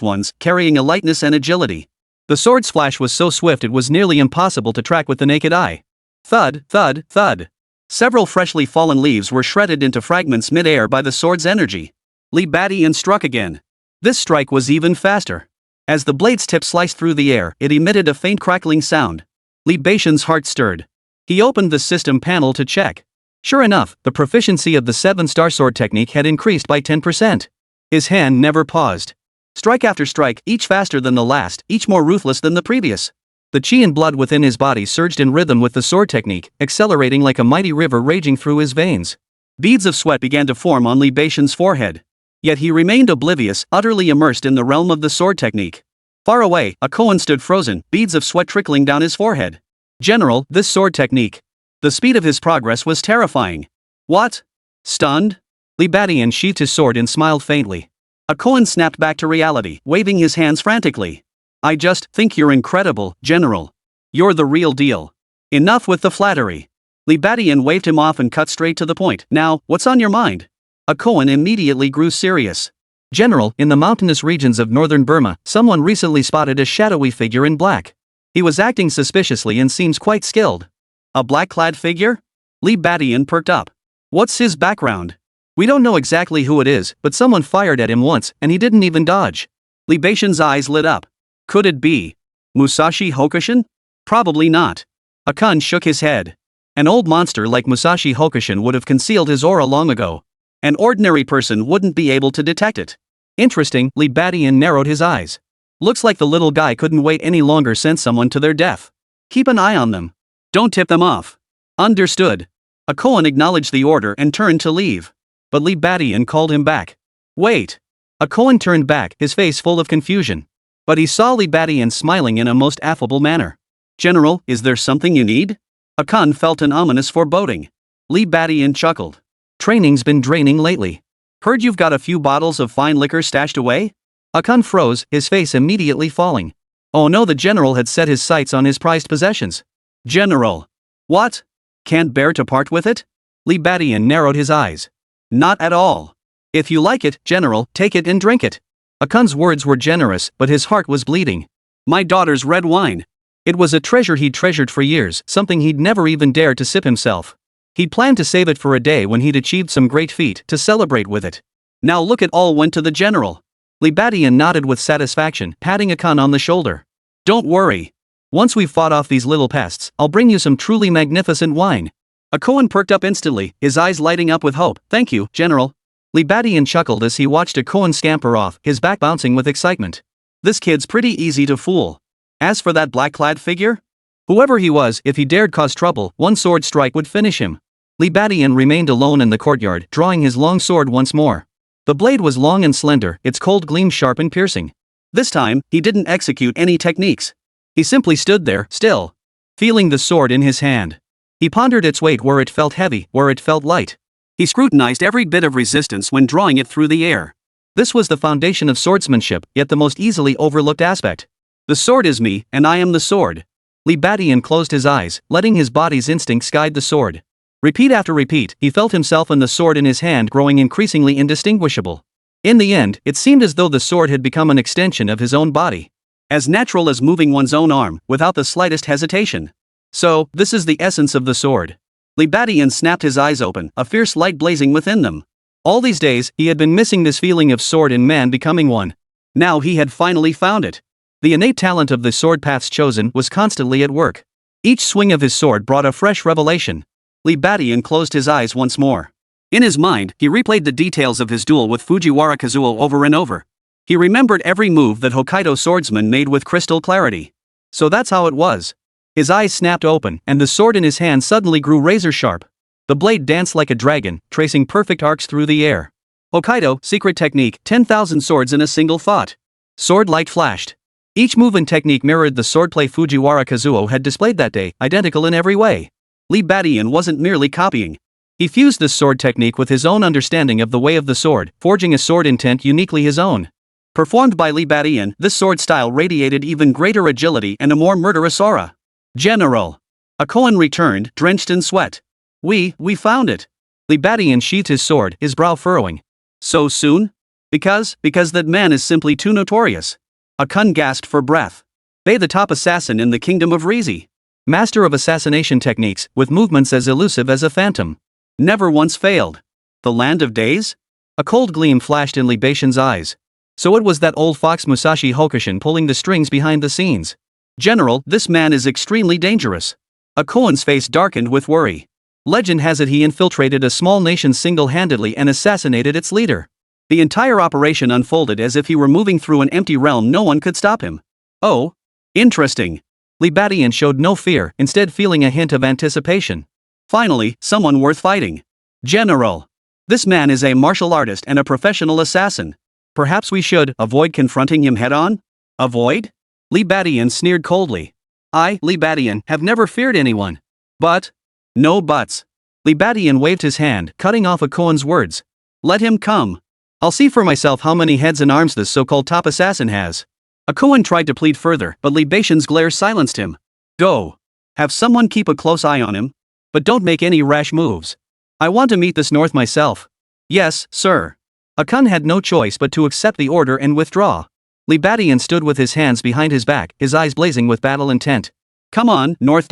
ones, carrying a lightness and agility. The sword's flash was so swift it was nearly impossible to track with the naked eye. Thud, thud, thud. Several freshly fallen leaves were shredded into fragments mid-air by the sword's energy. Li Badian struck again. This strike was even faster. As the blade's tip sliced through the air, it emitted a faint crackling sound. Li Badian's heart stirred. He opened the system panel to check. Sure enough, the proficiency of the 7-star sword technique had increased by 10%. His hand never paused. Strike after strike, each faster than the last, each more ruthless than the previous. The chi and blood within his body surged in rhythm with the sword technique, accelerating like a mighty river raging through his veins. Beads of sweat began to form on Li Badian's forehead. Yet he remained oblivious, utterly immersed in the realm of the sword technique. Far away, Koan stood frozen, beads of sweat trickling down his forehead. General, this sword technique. The speed of his progress was terrifying. What? Stunned? Li Badian sheathed his sword and smiled faintly. Koan snapped back to reality, waving his hands frantically. I just think you're incredible, General. You're the real deal. Enough with the flattery. Li Badian waved him off and cut straight to the point. Now, what's on your mind? Koan immediately grew serious. General, in the mountainous regions of northern Burma, someone recently spotted a shadowy figure in black. He was acting suspiciously and seems quite skilled. A black-clad figure? Li Badian perked up. What's his background? We don't know exactly who it is, but someone fired at him once, and he didn't even dodge. Li Baishan's eyes lit up. Could it be Musashi Hokushin? Probably not. Akun shook his head. An old monster like Musashi Hokushin would have concealed his aura long ago. An ordinary person wouldn't be able to detect it. Interesting, Li Badian narrowed his eyes. Looks like the little guy couldn't wait any longer send someone to their death. Keep an eye on them. Don't tip them off. Understood. Akon acknowledged the order and turned to leave. But Li Badian called him back. Wait. Akon turned back, his face full of confusion. But he saw Li Badian smiling in a most affable manner. General, is there something you need? Akon felt an ominous foreboding. Li Badian chuckled. Training's been draining lately. Heard you've got a few bottles of fine liquor stashed away? Akon froze, his face immediately falling. Oh no, the general had set his sights on his prized possessions. General. What? Can't bear to part with it? Li Badian narrowed his eyes. Not at all. If you like it, General, take it and drink it. Akun's words were generous, but his heart was bleeding. My daughter's red wine. It was a treasure he'd treasured for years, something he'd never even dared to sip himself. He'd planned to save it for a day when he'd achieved some great feat to celebrate with it. Now look, it all went to the general. Li Badian nodded with satisfaction, patting Akun on the shoulder. Don't worry. Once we've fought off these little pests, I'll bring you some truly magnificent wine. Akon perked up instantly, his eyes lighting up with hope. Thank you, General. Li Badian chuckled as he watched Akon scamper off, his back bouncing with excitement. This kid's pretty easy to fool. As for that black-clad figure? Whoever he was, if he dared cause trouble, one sword strike would finish him. Li Badian remained alone in the courtyard, drawing his long sword once more. The blade was long and slender, its cold gleam sharp and piercing. This time, he didn't execute any techniques. He simply stood there, still, feeling the sword in his hand. He pondered its weight, where it felt heavy, where it felt light. He scrutinized every bit of resistance when drawing it through the air. This was the foundation of swordsmanship, yet the most easily overlooked aspect. The sword is me, and I am the sword. Li Badian closed his eyes, letting his body's instincts guide the sword. Repeat after repeat, he felt himself and the sword in his hand growing increasingly indistinguishable. In the end, it seemed as though the sword had become an extension of his own body. As natural as moving one's own arm, without the slightest hesitation. So, this is the essence of the sword. Li Badian snapped his eyes open, a fierce light blazing within them. All these days, he had been missing this feeling of sword in man becoming one. Now he had finally found it. The innate talent of the sword paths chosen was constantly at work. Each swing of his sword brought a fresh revelation. Li Badian closed his eyes once more. In his mind, he replayed the details of his duel with Fujiwara Kazuo over and over. He remembered every move that Hokkaido swordsman made with crystal clarity. So that's how it was. His eyes snapped open, and the sword in his hand suddenly grew razor sharp. The blade danced like a dragon, tracing perfect arcs through the air. Hokkaido, secret technique, 10,000 swords in a single thought. Sword light flashed. Each move and technique mirrored the swordplay Fujiwara Kazuo had displayed that day, identical in every way. Li Badian wasn't merely copying. He fused this sword technique with his own understanding of the way of the sword, forging a sword intent uniquely his own. Performed by Li Badian, this sword style radiated even greater agility and a more murderous aura. General. Akon returned, drenched in sweat. We found it. Li Badian sheathed his sword, his brow furrowing. So soon? Because that man is simply too notorious. Akon gasped for breath. They the top assassin in the kingdom of Rizi. Master of assassination techniques, with movements as elusive as a phantom. Never once failed. The land of days? A cold gleam flashed in Li Baishan's eyes. So it was that old fox Musashi Hokushin pulling the strings behind the scenes. General, this man is extremely dangerous. Akon's face darkened with worry. Legend has it he infiltrated a small nation single-handedly and assassinated its leader. The entire operation unfolded as if he were moving through an empty realm. No one could stop him. Oh. Interesting. Li Badian showed no fear, instead feeling a hint of anticipation. Finally, someone worth fighting. General. This man is a martial artist and a professional assassin. Perhaps we should avoid confronting him head-on? Avoid? Li Badian sneered coldly. I, Li Badian, have never feared anyone. But? No buts. Li Badian waved his hand, cutting off Akon's words. Let him come. I'll see for myself how many heads and arms this so-called top assassin has. Akon tried to plead further, but Li Baishan's glare silenced him. Go. Have someone keep a close eye on him. But don't make any rash moves. I want to meet this North myself. Yes, sir. Akon had no choice but to accept the order and withdraw. Li Badian stood with his hands behind his back, his eyes blazing with battle intent. Come on, North.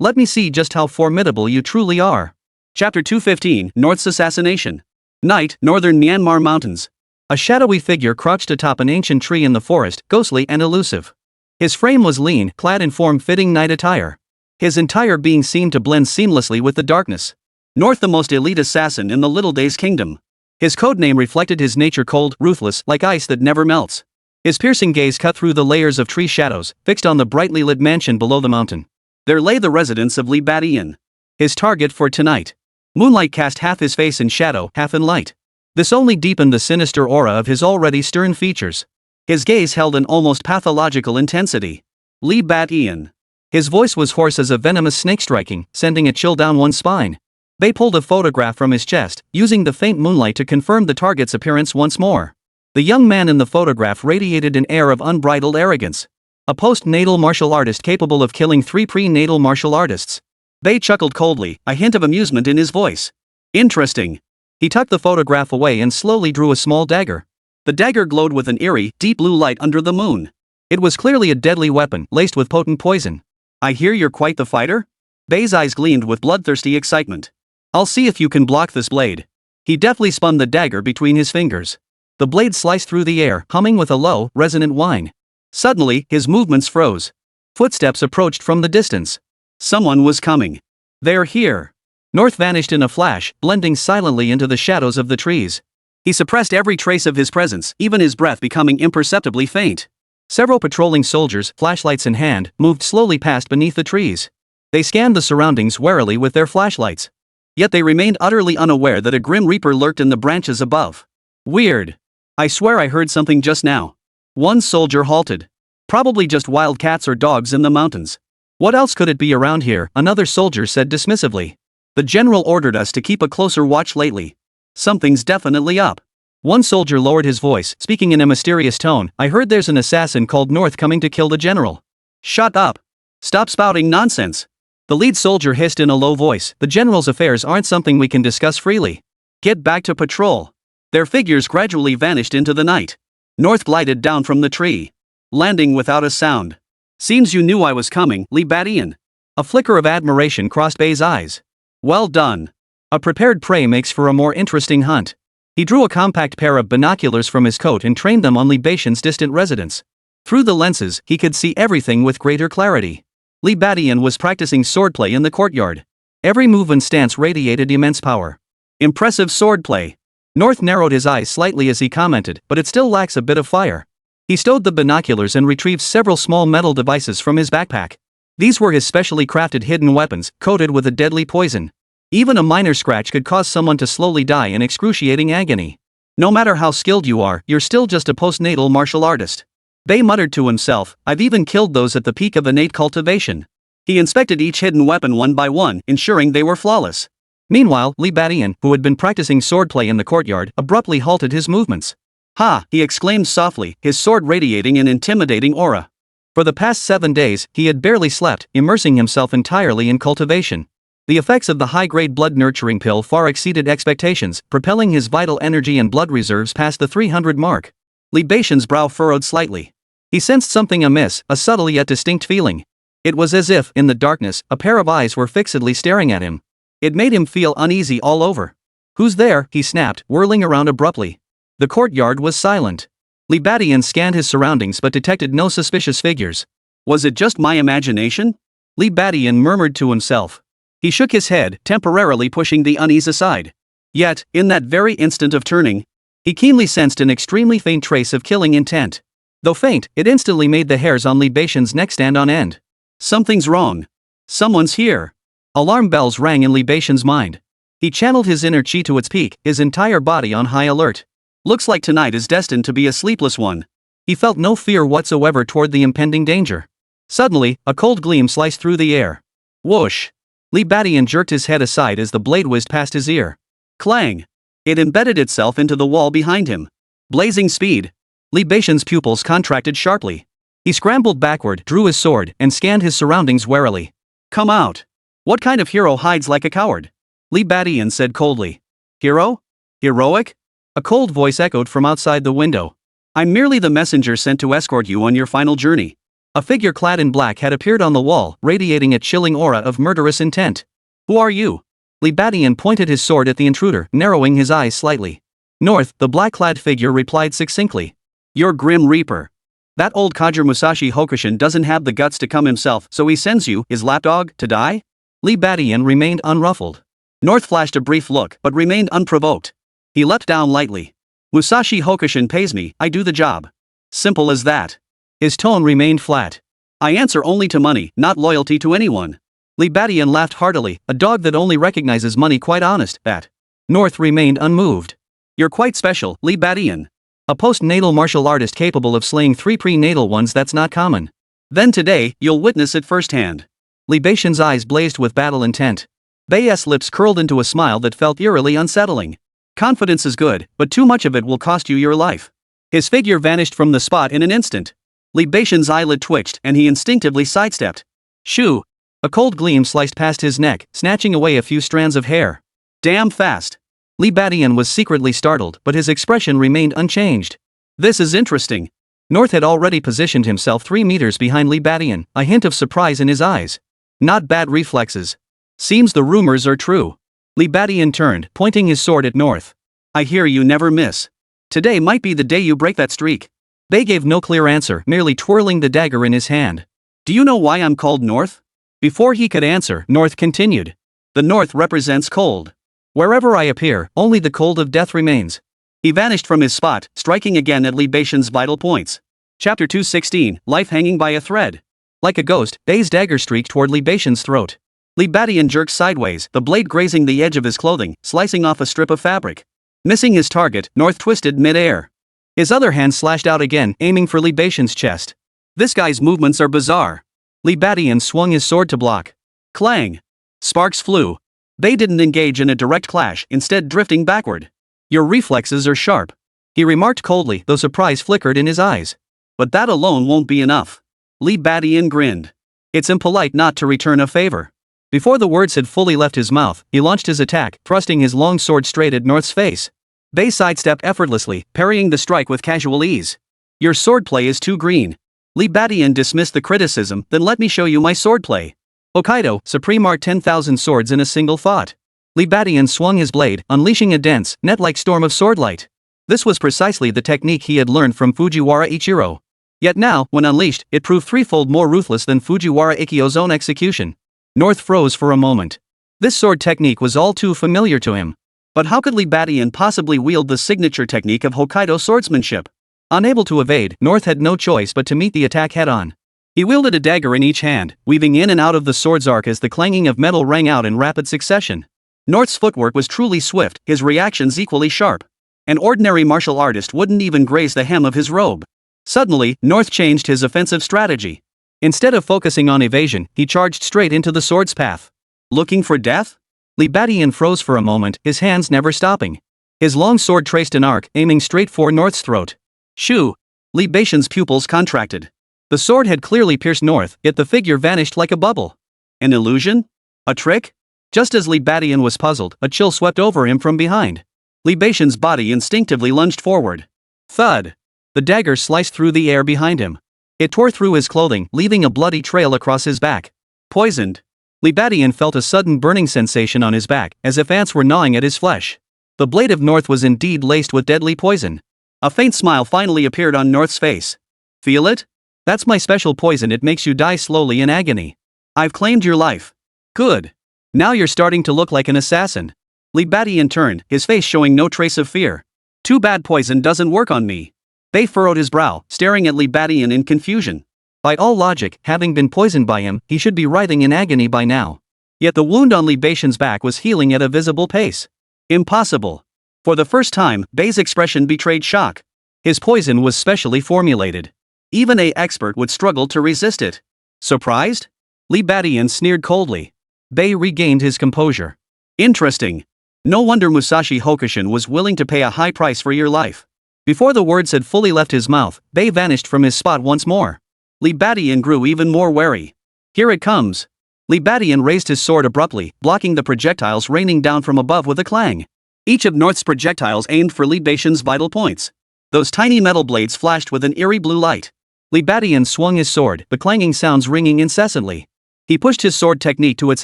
Let me see just how formidable you truly are. Chapter 215, North's Assassination. Night, Northern Myanmar Mountains. A shadowy figure crouched atop an ancient tree in the forest, ghostly and elusive. His frame was lean, clad in form-fitting night attire. His entire being seemed to blend seamlessly with the darkness. North, the most elite assassin in the Little Days Kingdom. His codename reflected his nature, cold, ruthless, like ice that never melts. His piercing gaze cut through the layers of tree shadows, fixed on the brightly lit mansion below the mountain. There lay the residence of Lee Badian. His target for tonight. Moonlight cast half his face in shadow, half in light. This only deepened the sinister aura of his already stern features. His gaze held an almost pathological intensity. Lee Badian. His voice was hoarse as a venomous snake striking, sending a chill down one's spine. They pulled a photograph from his chest, using the faint moonlight to confirm the target's appearance once more. The young man in the photograph radiated an air of unbridled arrogance. A post-natal martial artist capable of killing 3 pre-natal martial artists. They chuckled coldly, a hint of amusement in his voice. Interesting. He tucked the photograph away and slowly drew a small dagger. The dagger glowed with an eerie, deep blue light under the moon. It was clearly a deadly weapon, laced with potent poison. I hear you're quite the fighter? Bay's eyes gleamed with bloodthirsty excitement. I'll see if you can block this blade. He deftly spun the dagger between his fingers. The blade sliced through the air, humming with a low, resonant whine. Suddenly, his movements froze. Footsteps approached from the distance. Someone was coming. They're here. North vanished in a flash, blending silently into the shadows of the trees. He suppressed every trace of his presence, even his breath becoming imperceptibly faint. Several patrolling soldiers, flashlights in hand, moved slowly past beneath the trees. They scanned the surroundings warily with their flashlights. Yet they remained utterly unaware that a grim reaper lurked in the branches above. Weird. I swear I heard something just now. One soldier halted. Probably just wild cats or dogs in the mountains. What else could it be around here? Another soldier said dismissively. The general ordered us to keep a closer watch lately. Something's definitely up. One soldier lowered his voice, speaking in a mysterious tone. I heard there's an assassin called North coming to kill the general. Shut up. Stop spouting nonsense. The lead soldier hissed in a low voice. The general's affairs aren't something we can discuss freely. Get back to patrol. Their figures gradually vanished into the night. North glided down from the tree, landing without a sound. Seems you knew I was coming, Lee Badian. A flicker of admiration crossed Bay's eyes. Well done. A prepared prey makes for a more interesting hunt. He drew a compact pair of binoculars from his coat and trained them on Lee Badian's distant residence. Through the lenses, he could see everything with greater clarity. Lee Badian was practicing swordplay in the courtyard. Every move and stance radiated immense power. Impressive swordplay. North narrowed his eyes slightly as he commented, but it still lacks a bit of fire. He stowed the binoculars and retrieved several small metal devices from his backpack. These were his specially crafted hidden weapons, coated with a deadly poison. Even a minor scratch could cause someone to slowly die in excruciating agony. No matter how skilled you are, you're still just a postnatal martial artist. Bay muttered to himself, I've even killed those at the peak of innate cultivation. He inspected each hidden weapon one by one, ensuring they were flawless. Meanwhile, Lee Badian, who had been practicing swordplay in the courtyard, abruptly halted his movements. Ha! He exclaimed softly, his sword radiating an intimidating aura. For the past 7 days, he had barely slept, immersing himself entirely in cultivation. The effects of the high-grade blood-nurturing pill far exceeded expectations, propelling his vital energy and blood reserves past the 300 mark. Lee Badian's brow furrowed slightly. He sensed something amiss, a subtle yet distinct feeling. It was as if, in the darkness, a pair of eyes were fixedly staring at him. It made him feel uneasy all over. Who's there? He snapped, whirling around abruptly. The courtyard was silent. Lee Badian scanned his surroundings but detected no suspicious figures. Was it just my imagination? Lee Badian murmured to himself. He shook his head, temporarily pushing the unease aside. Yet, in that very instant of turning, he keenly sensed an extremely faint trace of killing intent. Though faint, it instantly made the hairs on Lee Badian's neck stand on end. Something's wrong. Someone's here. Alarm bells rang in Lee Badian's mind. He channeled his inner chi to its peak, his entire body on high alert. Looks like tonight is destined to be a sleepless one. He felt no fear whatsoever toward the impending danger. Suddenly, a cold gleam sliced through the air. Whoosh! Lee Badian jerked his head aside as the blade whizzed past his ear. Clang! It embedded itself into the wall behind him. Blazing speed. Lee Badian's pupils contracted sharply. He scrambled backward, drew his sword, and scanned his surroundings warily. Come out. What kind of hero hides like a coward? Lee Badian said coldly. Hero? Heroic? A cold voice echoed from outside the window. I'm merely the messenger sent to escort you on your final journey. A figure clad in black had appeared on the wall, radiating a chilling aura of murderous intent. Who are you? Li Badian pointed his sword at the intruder, narrowing his eyes slightly. North, the black-clad figure replied succinctly. You're Grim Reaper. That old codger Musashi Hokushin doesn't have the guts to come himself, so he sends you, his lapdog, to die? Li Badian remained unruffled. North flashed a brief look, but remained unprovoked. He leapt down lightly. Musashi Hokushin pays me, I do the job. Simple as that. His tone remained flat. I answer only to money, not loyalty to anyone. Li Badian laughed heartily, a dog that only recognizes money. Quite honest, that. North remained unmoved. You're quite special, Li Badian. A postnatal martial artist capable of slaying 3 prenatal ones, that's not common. Then today, you'll witness it firsthand. Li Badian's eyes blazed with battle intent. Bay's lips curled into a smile that felt eerily unsettling. Confidence is good, but too much of it will cost you your life. His figure vanished from the spot in an instant. Li Badian's eyelid twitched and he instinctively sidestepped. Shoo! A cold gleam sliced past his neck, snatching away a few strands of hair. Damn fast. Li Badian was secretly startled, but his expression remained unchanged. This is interesting. North had already positioned himself 3 meters behind Li Badian, a hint of surprise in his eyes. Not bad reflexes. Seems the rumors are true. Li Badian turned, pointing his sword at North. I hear you never miss. Today might be the day you break that streak. Bay gave no clear answer, merely twirling the dagger in his hand. Do you know why I'm called North? Before he could answer, North continued. The North represents cold. Wherever I appear, only the cold of death remains. He vanished from his spot, striking again at Li Badian's vital points. Chapter 216, Life Hanging by a Thread. Like a ghost, Bay's dagger streaked toward Li Badian's throat. Li Badian jerked sideways, the blade grazing the edge of his clothing, slicing off a strip of fabric. Missing his target, North twisted mid-air. His other hand slashed out again, aiming for Li Badian's chest. This guy's movements are bizarre. Li Badian swung his sword to block. Clang! Sparks flew. Bay didn't engage in a direct clash, instead drifting backward. Your reflexes are sharp. He remarked coldly, though surprise flickered in his eyes. But that alone won't be enough. Li Badian grinned. It's impolite not to return a favor. Before the words had fully left his mouth, he launched his attack, thrusting his long sword straight at North's face. Bay sidestepped effortlessly, parrying the strike with casual ease. Your swordplay is too green. Li Badian dismissed the criticism, then let me show you my swordplay. Hokkaido, Supreme Art 10,000 swords in a single thought. Li Badian swung his blade, unleashing a dense, net-like storm of swordlight. This was precisely the technique he had learned from Fujiwara Ichiro. Yet now, when unleashed, it proved threefold more ruthless than Fujiwara Ikkyo's own execution. North froze for a moment. This sword technique was all too familiar to him. But how could Li Badian possibly wield the signature technique of Hokkaido swordsmanship? Unable to evade, North had no choice but to meet the attack head-on. He wielded a dagger in each hand, weaving in and out of the sword's arc as the clanging of metal rang out in rapid succession. North's footwork was truly swift, his reactions equally sharp. An ordinary martial artist wouldn't even graze the hem of his robe. Suddenly, North changed his offensive strategy. Instead of focusing on evasion, he charged straight into the sword's path. Looking for death? Li Badian froze for a moment, his hands never stopping. His long sword traced an arc, aiming straight for North's throat. Shoo! Li Badian's pupils contracted. The sword had clearly pierced North, yet the figure vanished like a bubble. An illusion? A trick? Just as Li Badian was puzzled, a chill swept over him from behind. Li Badian's body instinctively lunged forward. Thud! The dagger sliced through the air behind him. It tore through his clothing, leaving a bloody trail across his back. Poisoned. Li Badian felt a sudden burning sensation on his back, as if ants were gnawing at his flesh. The blade of North was indeed laced with deadly poison. A faint smile finally appeared on North's face. Feel it? That's my special poison, it makes you die slowly in agony. I've claimed your life. Good. Now you're starting to look like an assassin. Li Badian turned, his face showing no trace of fear. Too bad poison doesn't work on me. Bay furrowed his brow, staring at Li Badian in confusion. By all logic, having been poisoned by him, he should be writhing in agony by now. Yet the wound on Li Badian's back was healing at a visible pace. Impossible. For the first time, Bay's expression betrayed shock. His poison was specially formulated. Even an expert would struggle to resist it. Surprised? Li Badian sneered coldly. Bay regained his composure. Interesting. No wonder Musashi Hokushin was willing to pay a high price for your life. Before the words had fully left his mouth, Bay vanished from his spot once more. Li Badian grew even more wary. Here it comes. Li Badian raised his sword abruptly, blocking the projectiles raining down from above with a clang. Each of North's projectiles aimed for Li Badian's vital points. Those tiny metal blades flashed with an eerie blue light. Li Badian swung his sword, the clanging sounds ringing incessantly. He pushed his sword technique to its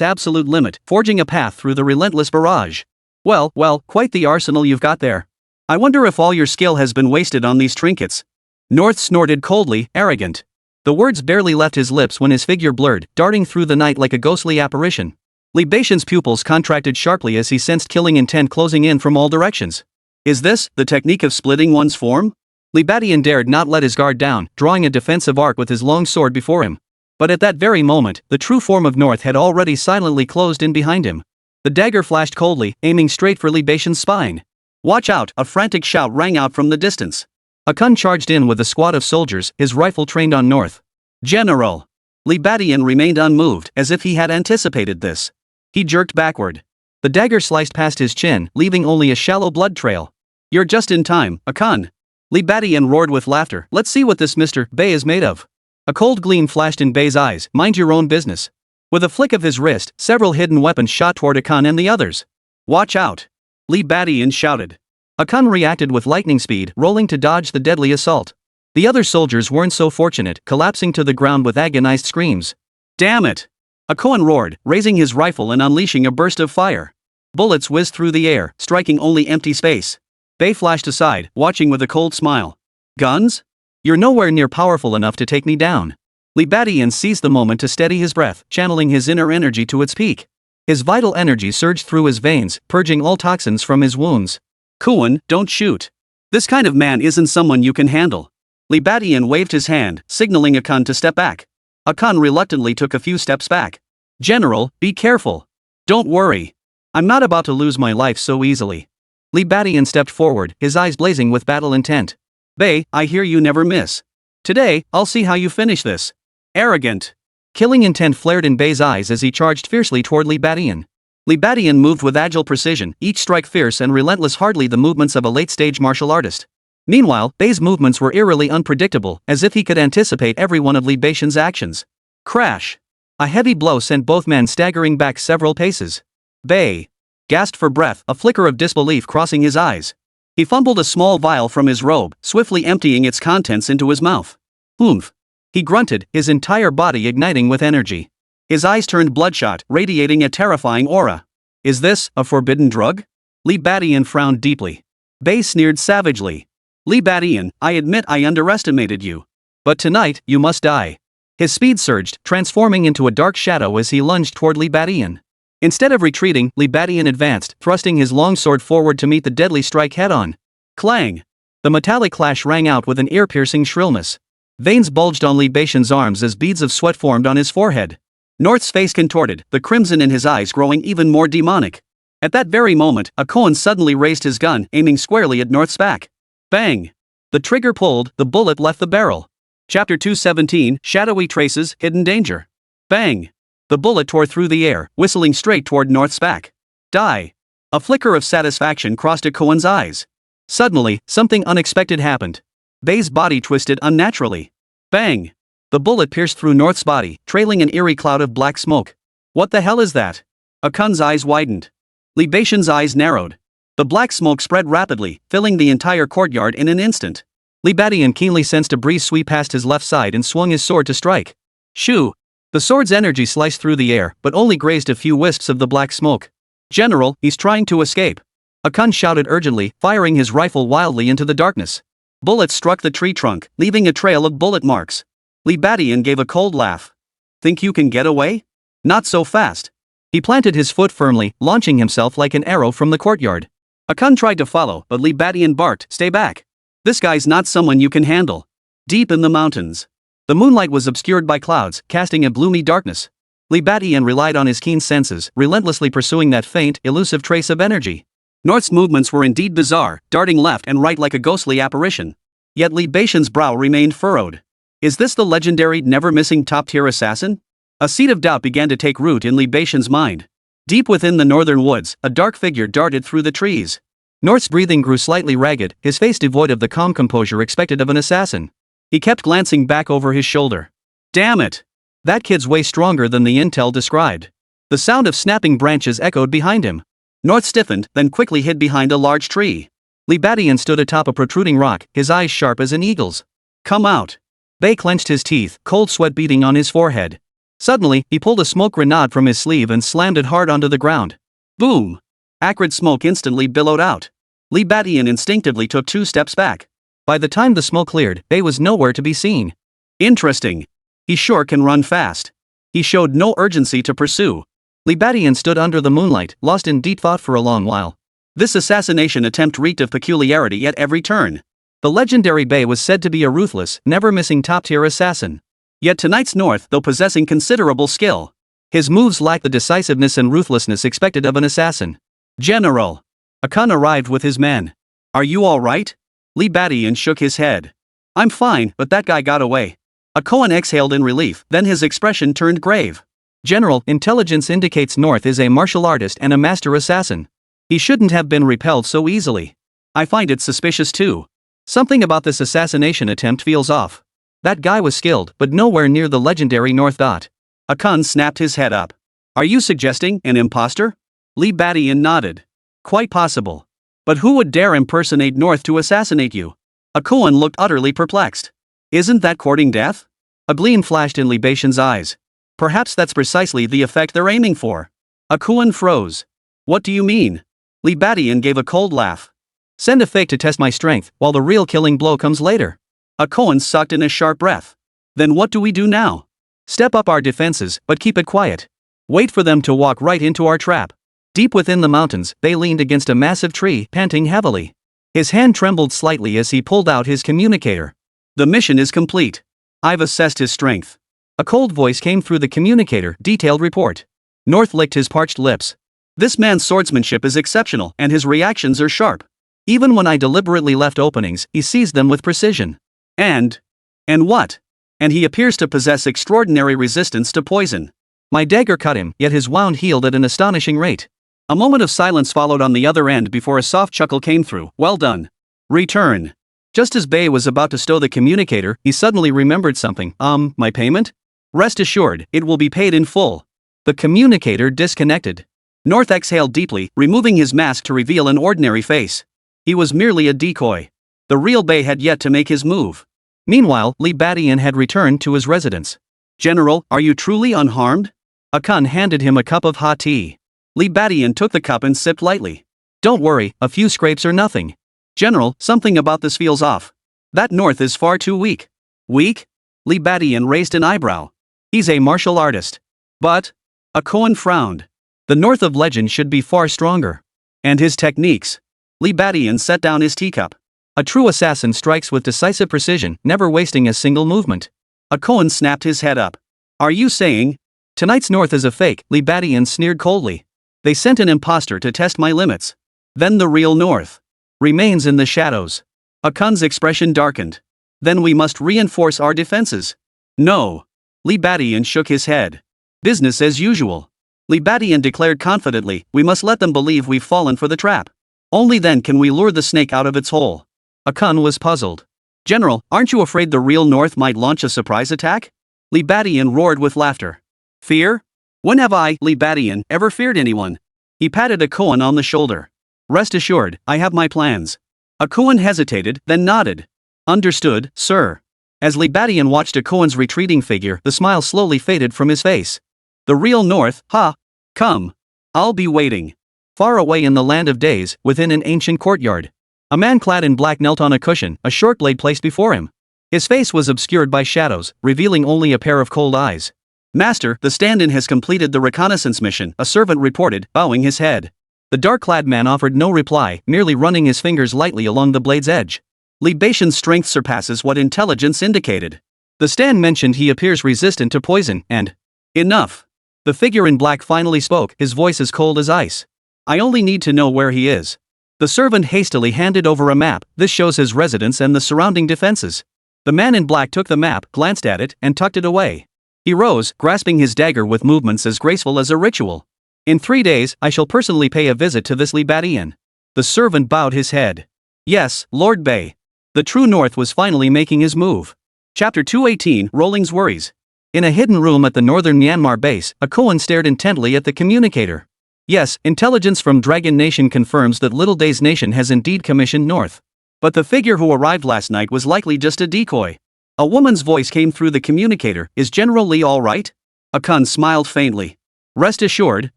absolute limit, forging a path through the relentless barrage. Well, quite the arsenal you've got there. I wonder if all your skill has been wasted on these trinkets. North snorted coldly, arrogant. The words barely left his lips when his figure blurred, darting through the night like a ghostly apparition. Li Badian's pupils contracted sharply as he sensed killing intent closing in from all directions. Is this the technique of splitting one's form? Li Badian dared not let his guard down, drawing a defensive arc with his long sword before him. But at that very moment, the true form of North had already silently closed in behind him. The dagger flashed coldly, aiming straight for Li Badian's spine. Watch out! A frantic shout rang out from the distance. A Kun charged in with a squad of soldiers, his rifle trained on North. General! Li Badian remained unmoved, as if he had anticipated this. He jerked backward. The dagger sliced past his chin, leaving only a shallow blood trail. You're just in time, a Kun. Li Badian roared with laughter. Let's see what this Mr. Bay is made of. A cold gleam flashed in Bay's eyes. Mind your own business. With a flick of his wrist, several hidden weapons shot toward Akan and the others. Watch out! Li Badian shouted. Akan reacted with lightning speed, rolling to dodge the deadly assault. The other soldiers weren't so fortunate, collapsing to the ground with agonized screams. Damn it! Akan roared, raising his rifle and unleashing a burst of fire. Bullets whizzed through the air, striking only empty space. Bay flashed aside, watching with a cold smile. Guns? You're nowhere near powerful enough to take me down. Li Badian seized the moment to steady his breath, channeling his inner energy to its peak. His vital energy surged through his veins, purging all toxins from his wounds. Kuan, don't shoot. This kind of man isn't someone you can handle. Li Badian waved his hand, signaling Akan to step back. Akan reluctantly took a few steps back. General, be careful. Don't worry. I'm not about to lose my life so easily. Li Badian stepped forward, his eyes blazing with battle intent. Bay, I hear you never miss. Today, I'll see how you finish this. Arrogant. Killing intent flared in Bay's eyes as he charged fiercely toward Li Badian. Li Badian moved with agile precision, each strike fierce and relentless, hardly the movements of a late-stage martial artist. Meanwhile, Bay's movements were eerily unpredictable, as if he could anticipate every one of Li Badian's actions. Crash. A heavy blow sent both men staggering back several paces. Bay gasped for breath, a flicker of disbelief crossing his eyes. He fumbled a small vial from his robe, swiftly emptying its contents into his mouth. Oomph. He grunted, his entire body igniting with energy. His eyes turned bloodshot, radiating a terrifying aura. Is this a forbidden drug? Li Badian frowned deeply. Bay sneered savagely. Li Badian, I admit I underestimated you. But tonight, you must die. His speed surged, transforming into a dark shadow as he lunged toward Li Badian. Instead of retreating, Li Badian advanced, thrusting his long sword forward to meet the deadly strike head-on. Clang! The metallic clash rang out with an ear-piercing shrillness. Veins bulged on Li Badian's arms as beads of sweat formed on his forehead. North's face contorted, the crimson in his eyes growing even more demonic. At that very moment, Akan suddenly raised his gun, aiming squarely at North's back. Bang! The trigger pulled, the bullet left the barrel. Chapter 217, Shadowy Traces, Hidden Danger. Bang! The bullet tore through the air, whistling straight toward North's back. Die! A flicker of satisfaction crossed Akan's eyes. Suddenly, something unexpected happened. Bay's body twisted unnaturally. Bang! The bullet pierced through North's body, trailing an eerie cloud of black smoke. What the hell is that? Akan's eyes widened. Li Badian's eyes narrowed. The black smoke spread rapidly, filling the entire courtyard in an instant. Li Badian keenly sensed a breeze sweep past his left side and swung his sword to strike. Shoo! The sword's energy sliced through the air, but only grazed a few wisps of the black smoke. General, he's trying to escape. Akan shouted urgently, firing his rifle wildly into the darkness. Bullets struck the tree trunk, leaving a trail of bullet marks. Li Badian gave a cold laugh. Think you can get away? Not so fast. He planted his foot firmly, launching himself like an arrow from the courtyard. Akan tried to follow, but Li Badian barked, stay back. This guy's not someone you can handle. Deep in the mountains. The moonlight was obscured by clouds, casting a gloomy darkness. Li Badian relied on his keen senses, relentlessly pursuing that faint, elusive trace of energy. North's movements were indeed bizarre, darting left and right like a ghostly apparition. Yet Li Badian's brow remained furrowed. Is this the legendary, never-missing top-tier assassin? A seed of doubt began to take root in Li Badian's mind. Deep within the northern woods, a dark figure darted through the trees. North's breathing grew slightly ragged, his face devoid of the calm composure expected of an assassin. He kept glancing back over his shoulder. Damn it! That kid's way stronger than the intel described. The sound of snapping branches echoed behind him. North stiffened, then quickly hid behind a large tree. Li Badian stood atop a protruding rock, his eyes sharp as an eagle's. Come out! Bei clenched his teeth, cold sweat beading on his forehead. Suddenly, he pulled a smoke grenade from his sleeve and slammed it hard onto the ground. Boom! Acrid smoke instantly billowed out. Li Badian instinctively took 2 steps back. By the time the smoke cleared, Bei was nowhere to be seen. Interesting. He sure can run fast. He showed no urgency to pursue. Li Badian stood under the moonlight, lost in deep thought for a long while. This assassination attempt reeked of peculiarity at every turn. The legendary Bei was said to be a ruthless, never-missing top-tier assassin. Yet tonight's North, though possessing considerable skill, his moves lacked the decisiveness and ruthlessness expected of an assassin. General! Akan arrived with his men. Are you all right? Li Badian shook his head. I'm fine, but that guy got away. Akoan exhaled in relief, then his expression turned grave. General, intelligence indicates North is a martial artist and a master assassin. He shouldn't have been repelled so easily. I find it suspicious too. Something about this assassination attempt feels off. That guy was skilled, but nowhere near the legendary North. Akan snapped his head up. Are you suggesting an imposter? Li Badian nodded. Quite possible. But who would dare impersonate North to assassinate you? Akoan looked utterly perplexed. Isn't that courting death? A gleam flashed in Li Badian's eyes. Perhaps that's precisely the effect they're aiming for. Akoan froze. What do you mean? Li Badian gave a cold laugh. Send a fake to test my strength, while the real killing blow comes later. Akoan sucked in a sharp breath. Then what do we do now? Step up our defenses, but keep it quiet. Wait for them to walk right into our trap. Deep within the mountains, Bei leaned against a massive tree, panting heavily. His hand trembled slightly as he pulled out his communicator. The mission is complete. I've assessed his strength. A cold voice came through the communicator, detailed report. North licked his parched lips. This man's swordsmanship is exceptional, and his reactions are sharp. Even when I deliberately left openings, he seized them with precision. And what? And he appears to possess extraordinary resistance to poison. My dagger cut him, yet his wound healed at an astonishing rate. A moment of silence followed on the other end before a soft chuckle came through. Well done. Return. Just as Bei was about to stow the communicator, he suddenly remembered something. My payment? Rest assured, it will be paid in full. The communicator disconnected. North exhaled deeply, removing his mask to reveal an ordinary face. He was merely a decoy. The real Bei had yet to make his move. Meanwhile, Li Badian had returned to his residence. General, are you truly unharmed? Akan handed him a cup of hot tea. Li Badian took the cup and sipped lightly. Don't worry, a few scrapes are nothing. General, something about this feels off. That North is far too weak. Weak? Li Badian raised an eyebrow. He's a martial artist. But? Akoan frowned. The North of legend should be far stronger. And his techniques? Li Badian set down his teacup. A true assassin strikes with decisive precision, never wasting a single movement. Akoan snapped his head up. Are you saying? Tonight's North is a fake, Li Badian sneered coldly. They sent an imposter to test my limits. Then the real North remains in the shadows. Akan's expression darkened. Then we must reinforce our defenses. No. Li Badian shook his head. Business as usual. Li Badian declared confidently, we must let them believe we've fallen for the trap. Only then can we lure the snake out of its hole. Akan was puzzled. General, aren't you afraid the real North might launch a surprise attack? Li Badian roared with laughter. Fear? When have I, Li Badian, ever feared anyone? He patted Akoan on the shoulder. Rest assured, I have my plans. Akoan hesitated, then nodded. Understood, sir. As Li Badian watched Akoan's retreating figure, the smile slowly faded from his face. The real North, ha! Come. I'll be waiting. Far away in the land of days, within an ancient courtyard, a man clad in black knelt on a cushion, a short blade placed before him. His face was obscured by shadows, revealing only a pair of cold eyes. Master, the stand-in has completed the reconnaissance mission, a servant reported, bowing his head. The dark-clad man offered no reply, merely running his fingers lightly along the blade's edge. Li Badian's strength surpasses what intelligence indicated. The stand mentioned he appears resistant to poison, and... Enough. The figure in black finally spoke, his voice as cold as ice. I only need to know where he is. The servant hastily handed over a map. This shows his residence and the surrounding defenses. The man in black took the map, glanced at it, and tucked it away. He rose, grasping his dagger with movements as graceful as a ritual. In 3 days, I shall personally pay a visit to this Li Badian. The servant bowed his head. Yes, Lord Bei. The true North was finally making his move. Chapter 218, Rolling's Worries. In a hidden room at the northern Myanmar base, Akoan stared intently at the communicator. Yes, intelligence from Dragon Nation confirms that Little Day's nation has indeed commissioned North. But the figure who arrived last night was likely just a decoy. A woman's voice came through the communicator. Is General Lee all right? Akun smiled faintly. Rest assured,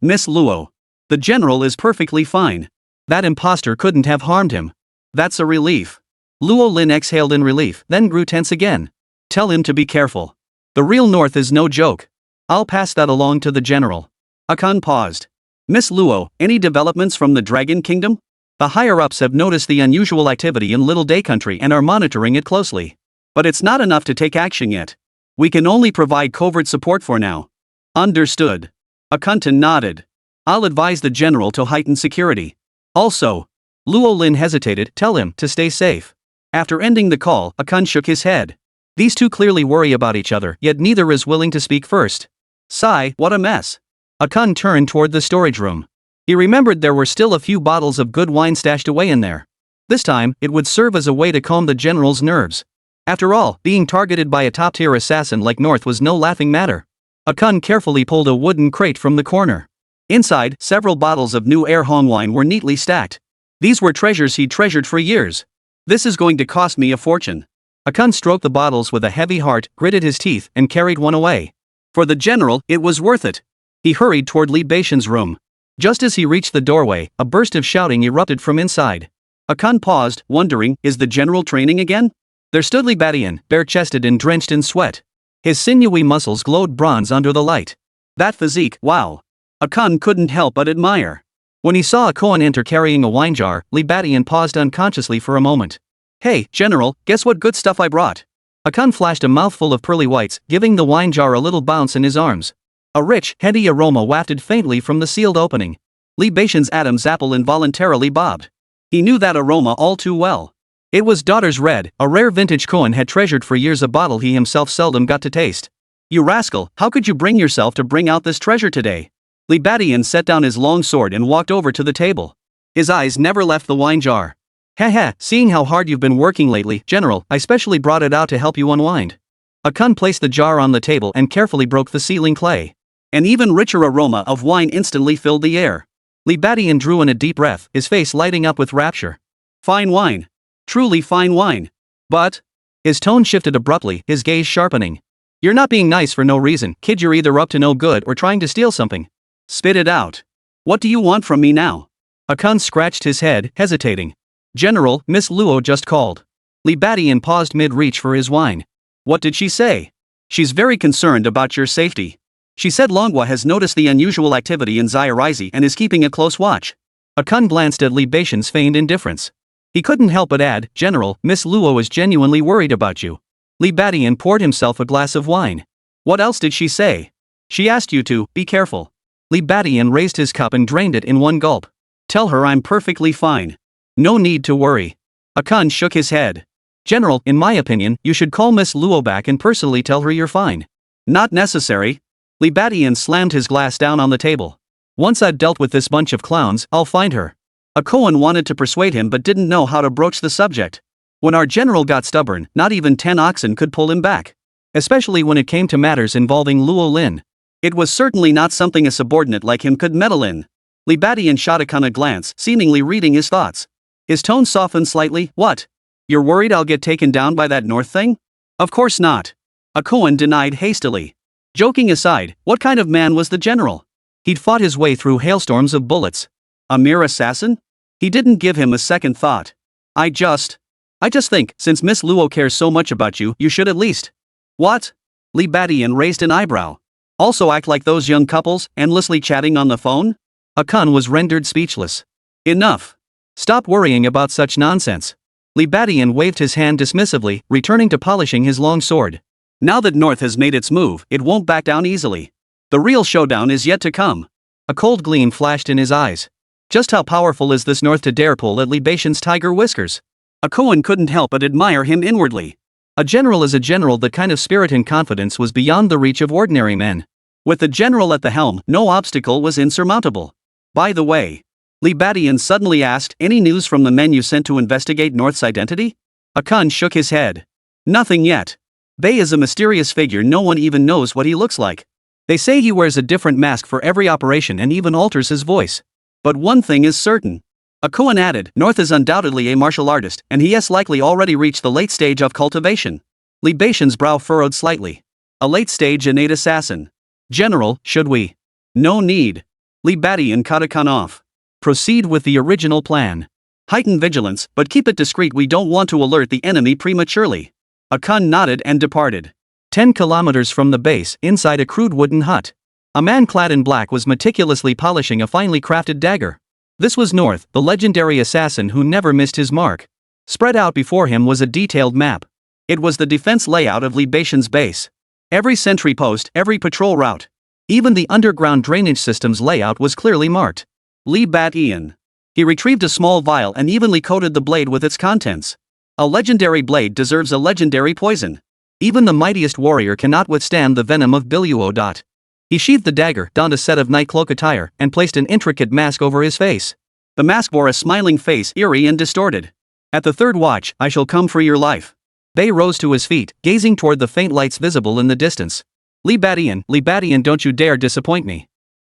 Miss Luo. The general is perfectly fine. That imposter couldn't have harmed him. That's a relief. Luo Lin exhaled in relief, then grew tense again. Tell him to be careful. The real North is no joke. I'll pass that along to the general. Akun paused. Miss Luo, any developments from the Dragon Kingdom? The higher-ups have noticed the unusual activity in Little Day Country and are monitoring it closely. But it's not enough to take action yet. We can only provide covert support for now. Understood. Akuntan nodded. I'll advise the general to heighten security. Also, Luo Lin hesitated. Tell him to stay safe. After ending the call, Akun shook his head. These two clearly worry about each other, yet neither is willing to speak first. Sigh, what a mess. Akun turned toward the storage room. He remembered there were still a few bottles of good wine stashed away in there. This time, it would serve as a way to calm the general's nerves. After all, being targeted by a top-tier assassin like North was no laughing matter. Akun carefully pulled a wooden crate from the corner. Inside, several bottles of new air Hong wine were neatly stacked. These were treasures he'd treasured for years. This is going to cost me a fortune. Akun stroked the bottles with a heavy heart, gritted his teeth, and carried one away. For the general, it was worth it. He hurried toward Li Baishan's room. Just as he reached the doorway, a burst of shouting erupted from inside. Akun paused, wondering, is the general training again? There stood Li Batian, bare-chested and drenched in sweat. His sinewy muscles glowed bronze under the light. That physique, wow. Akun couldn't help but admire. When he saw a Koan enter carrying a wine jar, Li Batian paused unconsciously for a moment. Hey, General, guess what good stuff I brought? Akun flashed a mouthful of pearly whites, giving the wine jar a little bounce in his arms. A rich, heady aroma wafted faintly from the sealed opening. Li Baishan's Adam's apple involuntarily bobbed. He knew that aroma all too well. It was Daughter's Red, a rare vintage Koan had treasured for years, a bottle he himself seldom got to taste. You rascal, how could you bring yourself to bring out this treasure today? Li Batian set down his long sword and walked over to the table. His eyes never left the wine jar. Haha, seeing how hard you've been working lately, General, I specially brought it out to help you unwind. Akun placed the jar on the table and carefully broke the sealing clay. An even richer aroma of wine instantly filled the air. Li Batian drew in a deep breath, his face lighting up with rapture. Fine wine. Truly fine wine. But... His tone shifted abruptly, his gaze sharpening. You're not being nice for no reason, kid. You're either up to no good or trying to steal something. Spit it out. What do you want from me now? Akun scratched his head, hesitating. General, Miss Luo just called. Li Batian paused mid-reach for his wine. What did she say? She's very concerned about your safety. She said Manhwa has noticed the unusual activity in Xiaorizi and is keeping a close watch. Akun glanced at Li Baishan's feigned indifference. He couldn't help but add, General, Miss Luo is genuinely worried about you. Li Batian poured himself a glass of wine. What else did she say? She asked you to, be careful. Li Batian raised his cup and drained it in one gulp. Tell her I'm perfectly fine. No need to worry. Akun shook his head. General, in my opinion, you should call Miss Luo back and personally tell her you're fine. Not necessary. Li Batian slammed his glass down on the table. Once I've dealt with this bunch of clowns, I'll find her. A Koan wanted to persuade him but didn't know how to broach the subject. When our general got stubborn, not even 10 oxen could pull him back. Especially when it came to matters involving Luo Lin. It was certainly not something a subordinate like him could meddle in. Li Batian shot Akun a glance, seemingly reading his thoughts. His tone softened slightly. What? You're worried I'll get taken down by that North thing? Of course not. Akun denied hastily. Joking aside, what kind of man was the general? He'd fought his way through hailstorms of bullets. A mere assassin? He didn't give him a second thought. I just think, since Miss Luo cares so much about you, you should at least. What? Li Batian raised an eyebrow. Also act like those young couples, endlessly chatting on the phone? Akun was rendered speechless. Enough. Stop worrying about such nonsense. Li Batian waved his hand dismissively, returning to polishing his long sword. Now that North has made its move, it won't back down easily. The real showdown is yet to come. A cold gleam flashed in his eyes. Just how powerful is this North to dare pull at Li Baishan's tiger whiskers? Akun couldn't help but admire him inwardly. A general is a general. That kind of spirit and confidence was beyond the reach of ordinary men. With the general at the helm, no obstacle was insurmountable. By the way, Li Batian suddenly asked, any news from the men you sent to investigate North's identity? Akun shook his head. Nothing yet. Bei is a mysterious figure, no one even knows what he looks like. They say he wears a different mask for every operation and even alters his voice. But one thing is certain. Akun added, North is undoubtedly a martial artist, and he has likely already reached the late stage of cultivation. Li Baishan's brow furrowed slightly. A late-stage innate assassin. General, should we? No need. Li Badian cut a Khan off. Proceed with the original plan. Heighten vigilance, but keep it discreet, we don't want to alert the enemy prematurely. A Khan nodded and departed. 10 kilometers from the base, inside a crude wooden hut. A man clad in black was meticulously polishing a finely crafted dagger. This was North, the legendary assassin who never missed his mark. Spread out before him was a detailed map. It was the defense layout of Li Baishan's base. Every sentry post, every patrol route. Even the underground drainage system's layout was clearly marked. Li Badian. He retrieved a small vial and evenly coated the blade with its contents. A legendary blade deserves a legendary poison. Even the mightiest warrior cannot withstand the venom of Biluo. He sheathed the dagger, donned a set of night cloak attire, and placed an intricate mask over his face. The mask bore a smiling face, eerie and distorted. At the third watch, I shall come for your life. Bei rose to his feet, gazing toward the faint lights visible in the distance. Li Badian, don't you dare disappoint me.